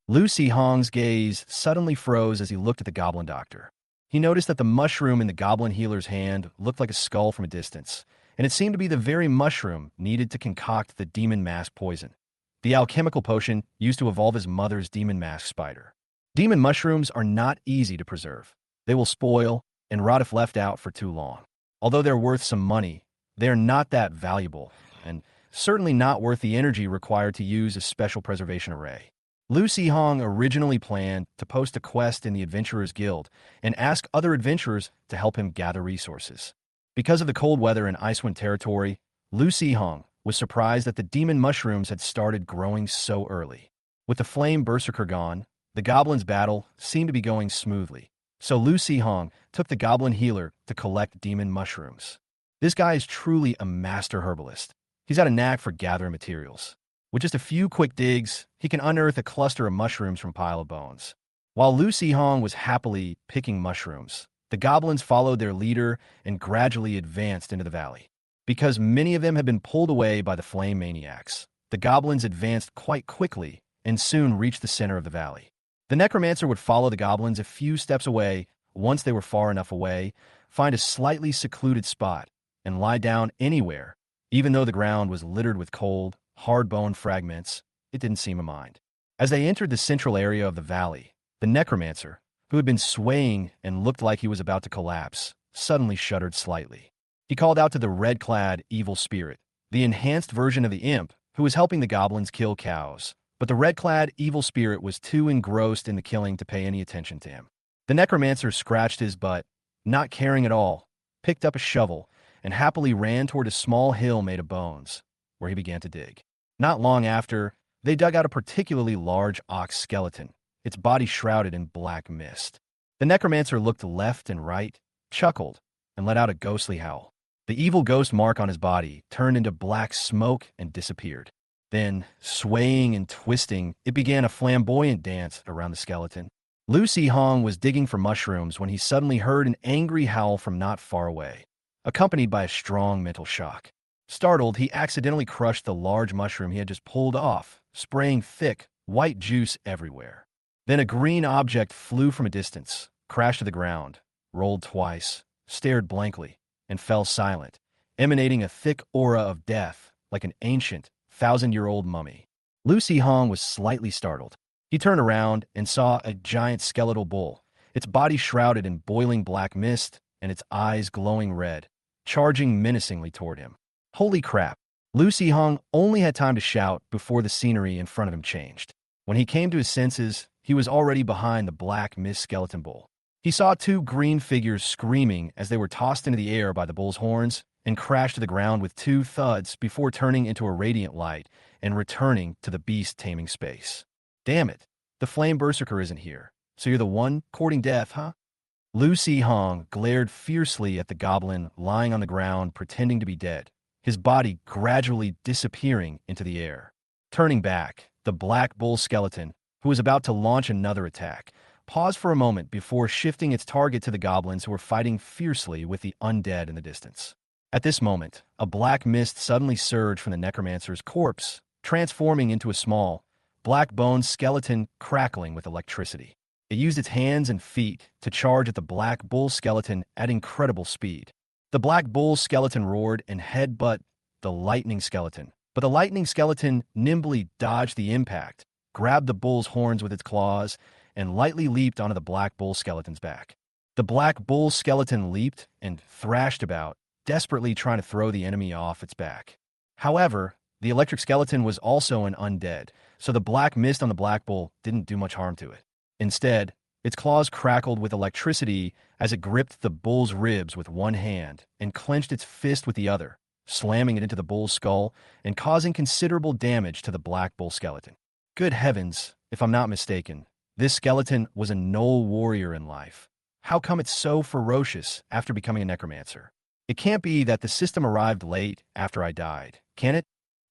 Lu Sihong's gaze suddenly froze as he looked at the goblin doctor. He noticed that the mushroom in the goblin healer's hand looked like a skull from a distance, and it seemed to be the very mushroom needed to concoct the demon mask poison, the alchemical potion used to evolve his mother's demon mask spider. Demon mushrooms are not easy to preserve. They will spoil and rot if left out for too long. Although they're worth some money, they are not that valuable, and certainly not worth the energy required to use a special preservation array. Lu Sihong originally planned to post a quest in the Adventurers Guild and ask other adventurers to help him gather resources. Because of the cold weather in Icewind territory, Lu Sihong was surprised that the demon mushrooms had started growing so early. With the flame berserker gone, the goblin's battle seemed to be going smoothly, so Lu Sihong took the goblin healer to collect demon mushrooms. This guy is truly a master herbalist. He's got a knack for gathering materials. With just a few quick digs, he can unearth a cluster of mushrooms from a pile of bones. While Lu Sihong was happily picking mushrooms, the goblins followed their leader and gradually advanced into the valley. Because many of them had been pulled away by the flame maniacs, the goblins advanced quite quickly and soon reached the center of the valley. The necromancer would follow the goblins a few steps away. Once they were far enough away, find a slightly secluded spot and lie down anywhere. Even though the ground was littered with cold, hard bone fragments, it didn't seem to mind. As they entered the central area of the valley, the necromancer, who had been swaying and looked like he was about to collapse, suddenly shuddered slightly. He called out to the red-clad evil spirit, the enhanced version of the imp who was helping the goblins kill cows, but the red-clad evil spirit was too engrossed in the killing to pay any attention to him. The necromancer scratched his butt, not caring at all, picked up a shovel, and happily ran toward a small hill made of bones, where he began to dig. Not long after, they dug out a particularly large ox skeleton, its body shrouded in black mist. The necromancer looked left and right, chuckled, and let out a ghostly howl. The evil ghost mark on his body turned into black smoke and disappeared. Then, swaying and twisting, it began a flamboyant dance around the skeleton. Lu Sihong was digging for mushrooms when he suddenly heard an angry howl from not far away, accompanied by a strong mental shock. Startled, he accidentally crushed the large mushroom he had just pulled off, spraying thick, white juice everywhere. Then a green object flew from a distance, crashed to the ground, rolled twice, stared blankly, and fell silent, emanating a thick aura of death like an ancient, 1,000-year-old mummy. Lu Sihong was slightly startled. He turned around and saw a giant skeletal bull, its body shrouded in boiling black mist and its eyes glowing red, charging menacingly toward him. Holy crap! Lu Sihong only had time to shout before the scenery in front of him changed. When he came to his senses, he was already behind the black mist skeleton bull. He saw two green figures screaming as they were tossed into the air by the bull's horns and crashed to the ground with two thuds before turning into a radiant light and returning to the beast-taming space. Damn it, the flame berserker isn't here. So you're the one courting death, huh? Lu Si-hong glared fiercely at the goblin lying on the ground pretending to be dead, his body gradually disappearing into the air. Turning back, the black bull skeleton, who was about to launch another attack, paused for a moment before shifting its target to the goblins who were fighting fiercely with the undead in the distance. At this moment, a black mist suddenly surged from the necromancer's corpse, transforming into a small, black-boned skeleton crackling with electricity. It used its hands and feet to charge at the black bull skeleton at incredible speed. The black bull skeleton roared and headbutt the lightning skeleton, but the lightning skeleton nimbly dodged the impact, grabbed the bull's horns with its claws, and lightly leaped onto the black bull skeleton's back. The black bull skeleton leaped and thrashed about, desperately trying to throw the enemy off its back. However, the electric skeleton was also an undead, so the black mist on the black bull didn't do much harm to it. Instead, its claws crackled with electricity as it gripped the bull's ribs with one hand and clenched its fist with the other, slamming it into the bull's skull and causing considerable damage to the black bull skeleton. Good heavens, if I'm not mistaken, this skeleton was a Knoll warrior in life. How come it's so ferocious after becoming a necromancer? It can't be that the system arrived late after I died, can it?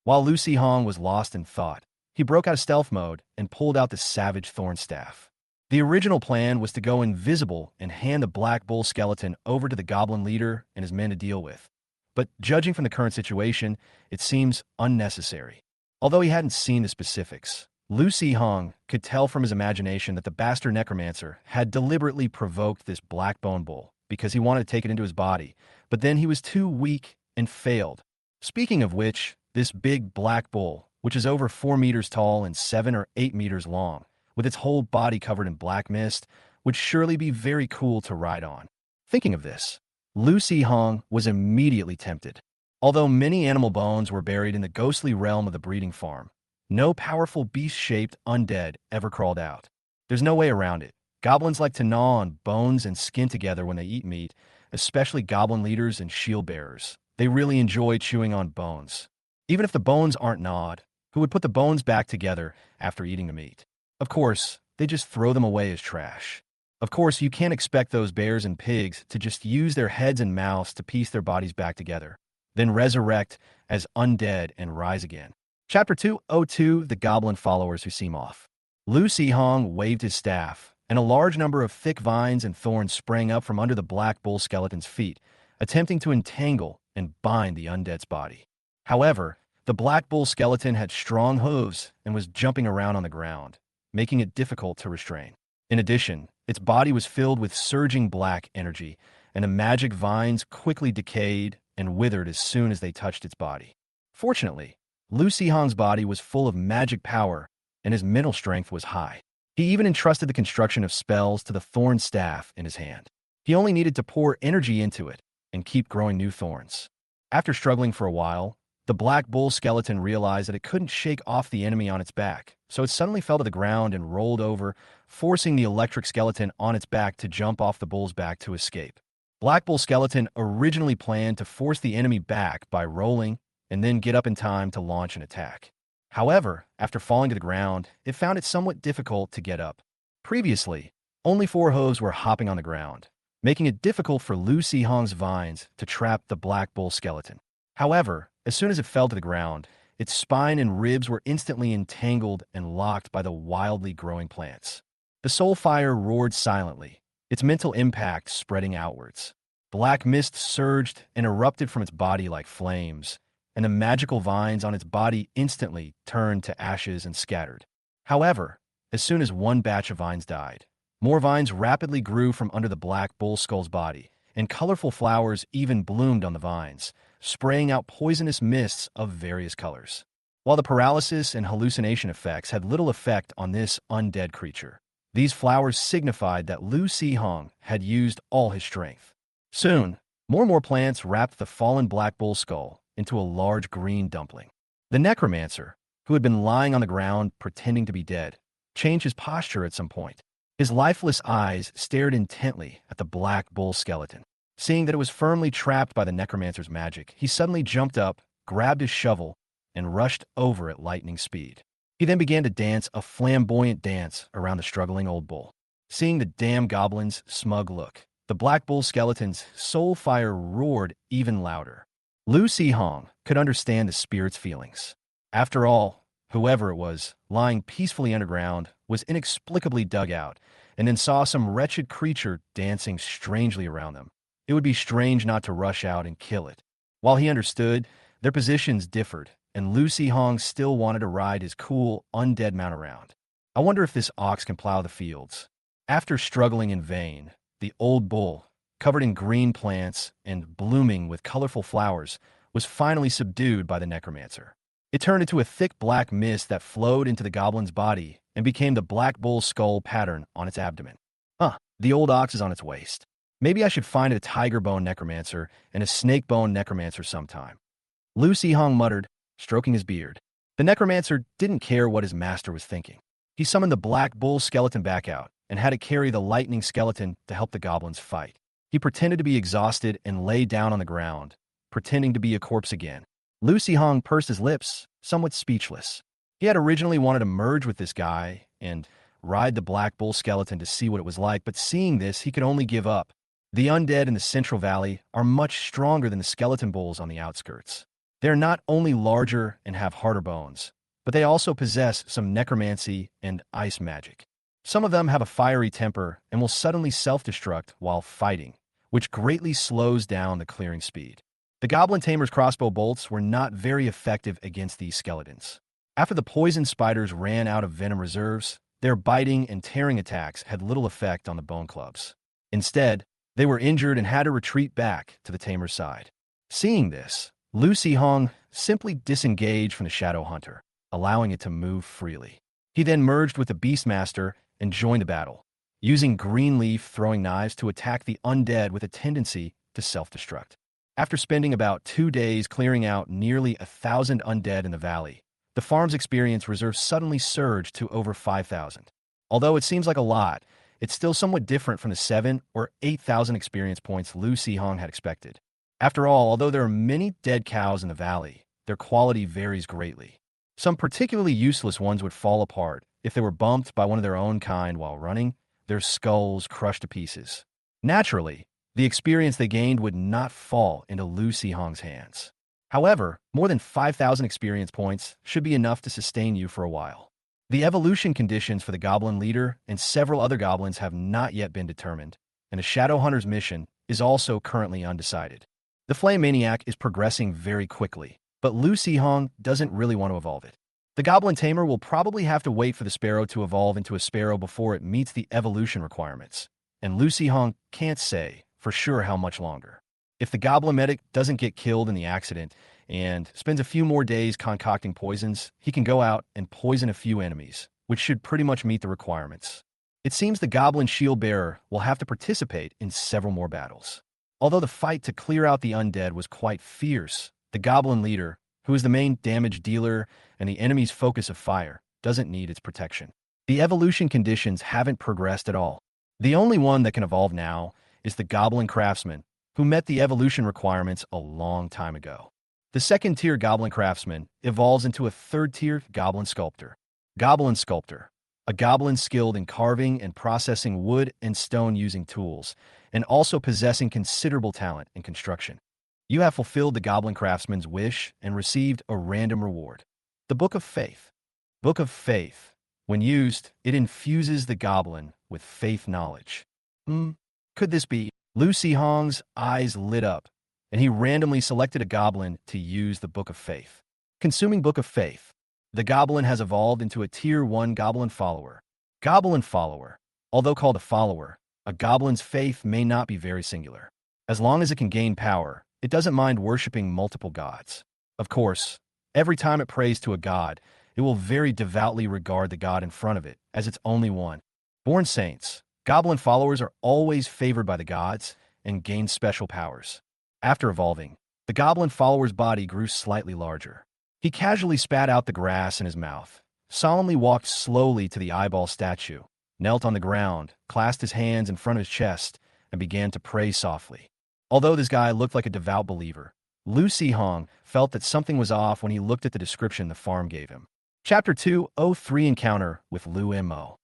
While Lu Si-hong was lost in thought, he broke out of stealth mode and pulled out the savage thorn staff. The original plan was to go invisible and hand the black bull skeleton over to the goblin leader and his men to deal with. But judging from the current situation, it seems unnecessary. Although he hadn't seen the specifics, Lu Si-hong could tell from his imagination that the bastard necromancer had deliberately provoked this black bone bull because he wanted to take it into his body, but then he was too weak and failed. Speaking of which, this big black bull, which is over 4 meters tall and 7 or 8 meters long, with its whole body covered in black mist, would surely be very cool to ride on. Thinking of this, Lu Si-hong was immediately tempted. Although many animal bones were buried in the ghostly realm of the breeding farm, no powerful beast-shaped undead ever crawled out. There's no way around it. Goblins like to gnaw on bones and skin together when they eat meat, especially goblin leaders and shield bearers. They really enjoy chewing on bones. Even if the bones aren't gnawed, who would put the bones back together after eating the meat? Of course, they just throw them away as trash. Of course, you can't expect those bears and pigs to just use their heads and mouths to piece their bodies back together, then resurrect as undead and rise again. Chapter 202, The Goblin Followers Who Seem Off. Lu Si-hong waved his staff, and a large number of thick vines and thorns sprang up from under the black bull skeleton's feet, attempting to entangle and bind the undead's body. However, the black bull skeleton had strong hooves and was jumping around on the ground, making it difficult to restrain. In addition, its body was filled with surging black energy, and the magic vines quickly decayed and withered as soon as they touched its body. Fortunately, Lu Si-hong's body was full of magic power, and his mental strength was high. He even entrusted the construction of spells to the thorn staff in his hand. He only needed to pour energy into it and keep growing new thorns. After struggling for a while, the black bull skeleton realized that it couldn't shake off the enemy on its back, so it suddenly fell to the ground and rolled over, forcing the electric skeleton on its back to jump off the bull's back to escape. Black bull skeleton originally planned to force the enemy back by rolling and then get up in time to launch an attack. However, after falling to the ground, it found it somewhat difficult to get up. Previously, only 4 hooves were hopping on the ground, making it difficult for Lu Si-hong's vines to trap the black bull skeleton. However, as soon as it fell to the ground, its spine and ribs were instantly entangled and locked by the wildly growing plants. The soul fire roared silently, its mental impact spreading outwards. Black mist surged and erupted from its body like flames, and the magical vines on its body instantly turned to ashes and scattered. However, as soon as one batch of vines died, more vines rapidly grew from under the black bull skull's body, and colorful flowers even bloomed on the vines, spraying out poisonous mists of various colors. While the paralysis and hallucination effects had little effect on this undead creature, these flowers signified that Lu Si-hong had used all his strength. Soon, more and more plants wrapped the fallen black bull skull into a large green dumpling. The necromancer, who had been lying on the ground pretending to be dead, changed his posture at some point. His lifeless eyes stared intently at the black bull skeleton. Seeing that it was firmly trapped by the necromancer's magic, he suddenly jumped up, grabbed his shovel, and rushed over at lightning speed. He then began to dance a flamboyant dance around the struggling old bull. Seeing the damn goblin's smug look, the black bull skeleton's soul fire roared even louder. Lu Si-hong could understand the spirit's feelings. After all, whoever it was, lying peacefully underground, was inexplicably dug out, and then saw some wretched creature dancing strangely around them. It would be strange not to rush out and kill it. While he understood, their positions differed, and Lu Si-hong still wanted to ride his cool, undead mount around. I wonder if this ox can plow the fields. After struggling in vain, the old bull, covered in green plants and blooming with colorful flowers, was finally subdued by the necromancer. It turned into a thick black mist that flowed into the goblin's body and became the black bull's skull pattern on its abdomen. The old ox is on its waist. Maybe I should find a tiger bone necromancer and a snake bone necromancer sometime. Lu Si-hong muttered, stroking his beard. The necromancer didn't care what his master was thinking. He summoned the black bull skeleton back out and had to carry the lightning skeleton to help the goblins fight. He pretended to be exhausted and lay down on the ground, pretending to be a corpse again. Lu Si-hong pursed his lips, somewhat speechless. He had originally wanted to merge with this guy and ride the black bull skeleton to see what it was like, but seeing this, he could only give up. The undead in the Central Valley are much stronger than the skeleton bulls on the outskirts. They are not only larger and have harder bones, but they also possess some necromancy and ice magic. Some of them have a fiery temper and will suddenly self-destruct while fighting, which greatly slows down the clearing speed. The Goblin Tamer's crossbow bolts were not very effective against these skeletons. After the poison spiders ran out of venom reserves, their biting and tearing attacks had little effect on the bone clubs. Instead, they were injured and had to retreat back to the Tamer's side. Seeing this, Lu Si-hong simply disengaged from the Shadow Hunter, allowing it to move freely. He then merged with the Beastmaster and joined the battle, using green leaf throwing knives to attack the undead with a tendency to self-destruct. After spending about 2 days clearing out nearly 1,000 undead in the valley, the farm's experience reserve suddenly surged to over 5,000. Although it seems like a lot, it's still somewhat different from the 7,000 or 8,000 experience points Lu Si-hong had expected. After all, although there are many dead cows in the valley, their quality varies greatly. Some particularly useless ones would fall apart if they were bumped by one of their own kind while running, their skulls crushed to pieces. Naturally, the experience they gained would not fall into Lu Si-hong's hands. However, more than 5,000 experience points should be enough to sustain you for a while. The evolution conditions for the goblin leader and several other goblins have not yet been determined, and the Shadow Hunter's mission is also currently undecided. The Flame Maniac is progressing very quickly, but Lu Si-hong doesn't really want to evolve it. The Goblin Tamer will probably have to wait for the sparrow to evolve into a sparrow before it meets the evolution requirements, and Lu Si-hong can't say for sure how much longer. If the Goblin Medic doesn't get killed in the accident and spends a few more days concocting poisons, he can go out and poison a few enemies, which should pretty much meet the requirements. It seems the Goblin Shield Bearer will have to participate in several more battles. Although the fight to clear out the undead was quite fierce, the Goblin Leader, who is the main damage dealer and the enemy's focus of fire, doesn't need its protection. The evolution conditions haven't progressed at all. The only one that can evolve now is the Goblin Craftsman, who met the evolution requirements a long time ago. The second-tier Goblin Craftsman evolves into a third-tier Goblin Sculptor. Goblin Sculptor, a goblin skilled in carving and processing wood and stone using tools, and also possessing considerable talent in construction. You have fulfilled the Goblin Craftsman's wish and received a random reward. The Book of Faith. Book of Faith. When used, it infuses the goblin with faith knowledge. Could this be? Lu Si-hong's eyes lit up, and he randomly selected a goblin to use the Book of Faith. Consuming Book of Faith. The goblin has evolved into a Tier 1 Goblin Follower. Goblin Follower. Although called a follower, a goblin's faith may not be very singular. As long as it can gain power, it doesn't mind worshipping multiple gods. Of course, every time it prays to a god, it will very devoutly regard the god in front of it as its only one. Born saints, goblin followers are always favored by the gods and gain special powers. After evolving, the goblin follower's body grew slightly larger. He casually spat out the grass in his mouth, solemnly walked slowly to the eyeball statue, knelt on the ground, clasped his hands in front of his chest, and began to pray softly. Although this guy looked like a devout believer, Lu Sihong felt that something was off when he looked at the description the farm gave him. Chapter 203 Encounter with Lu Mo.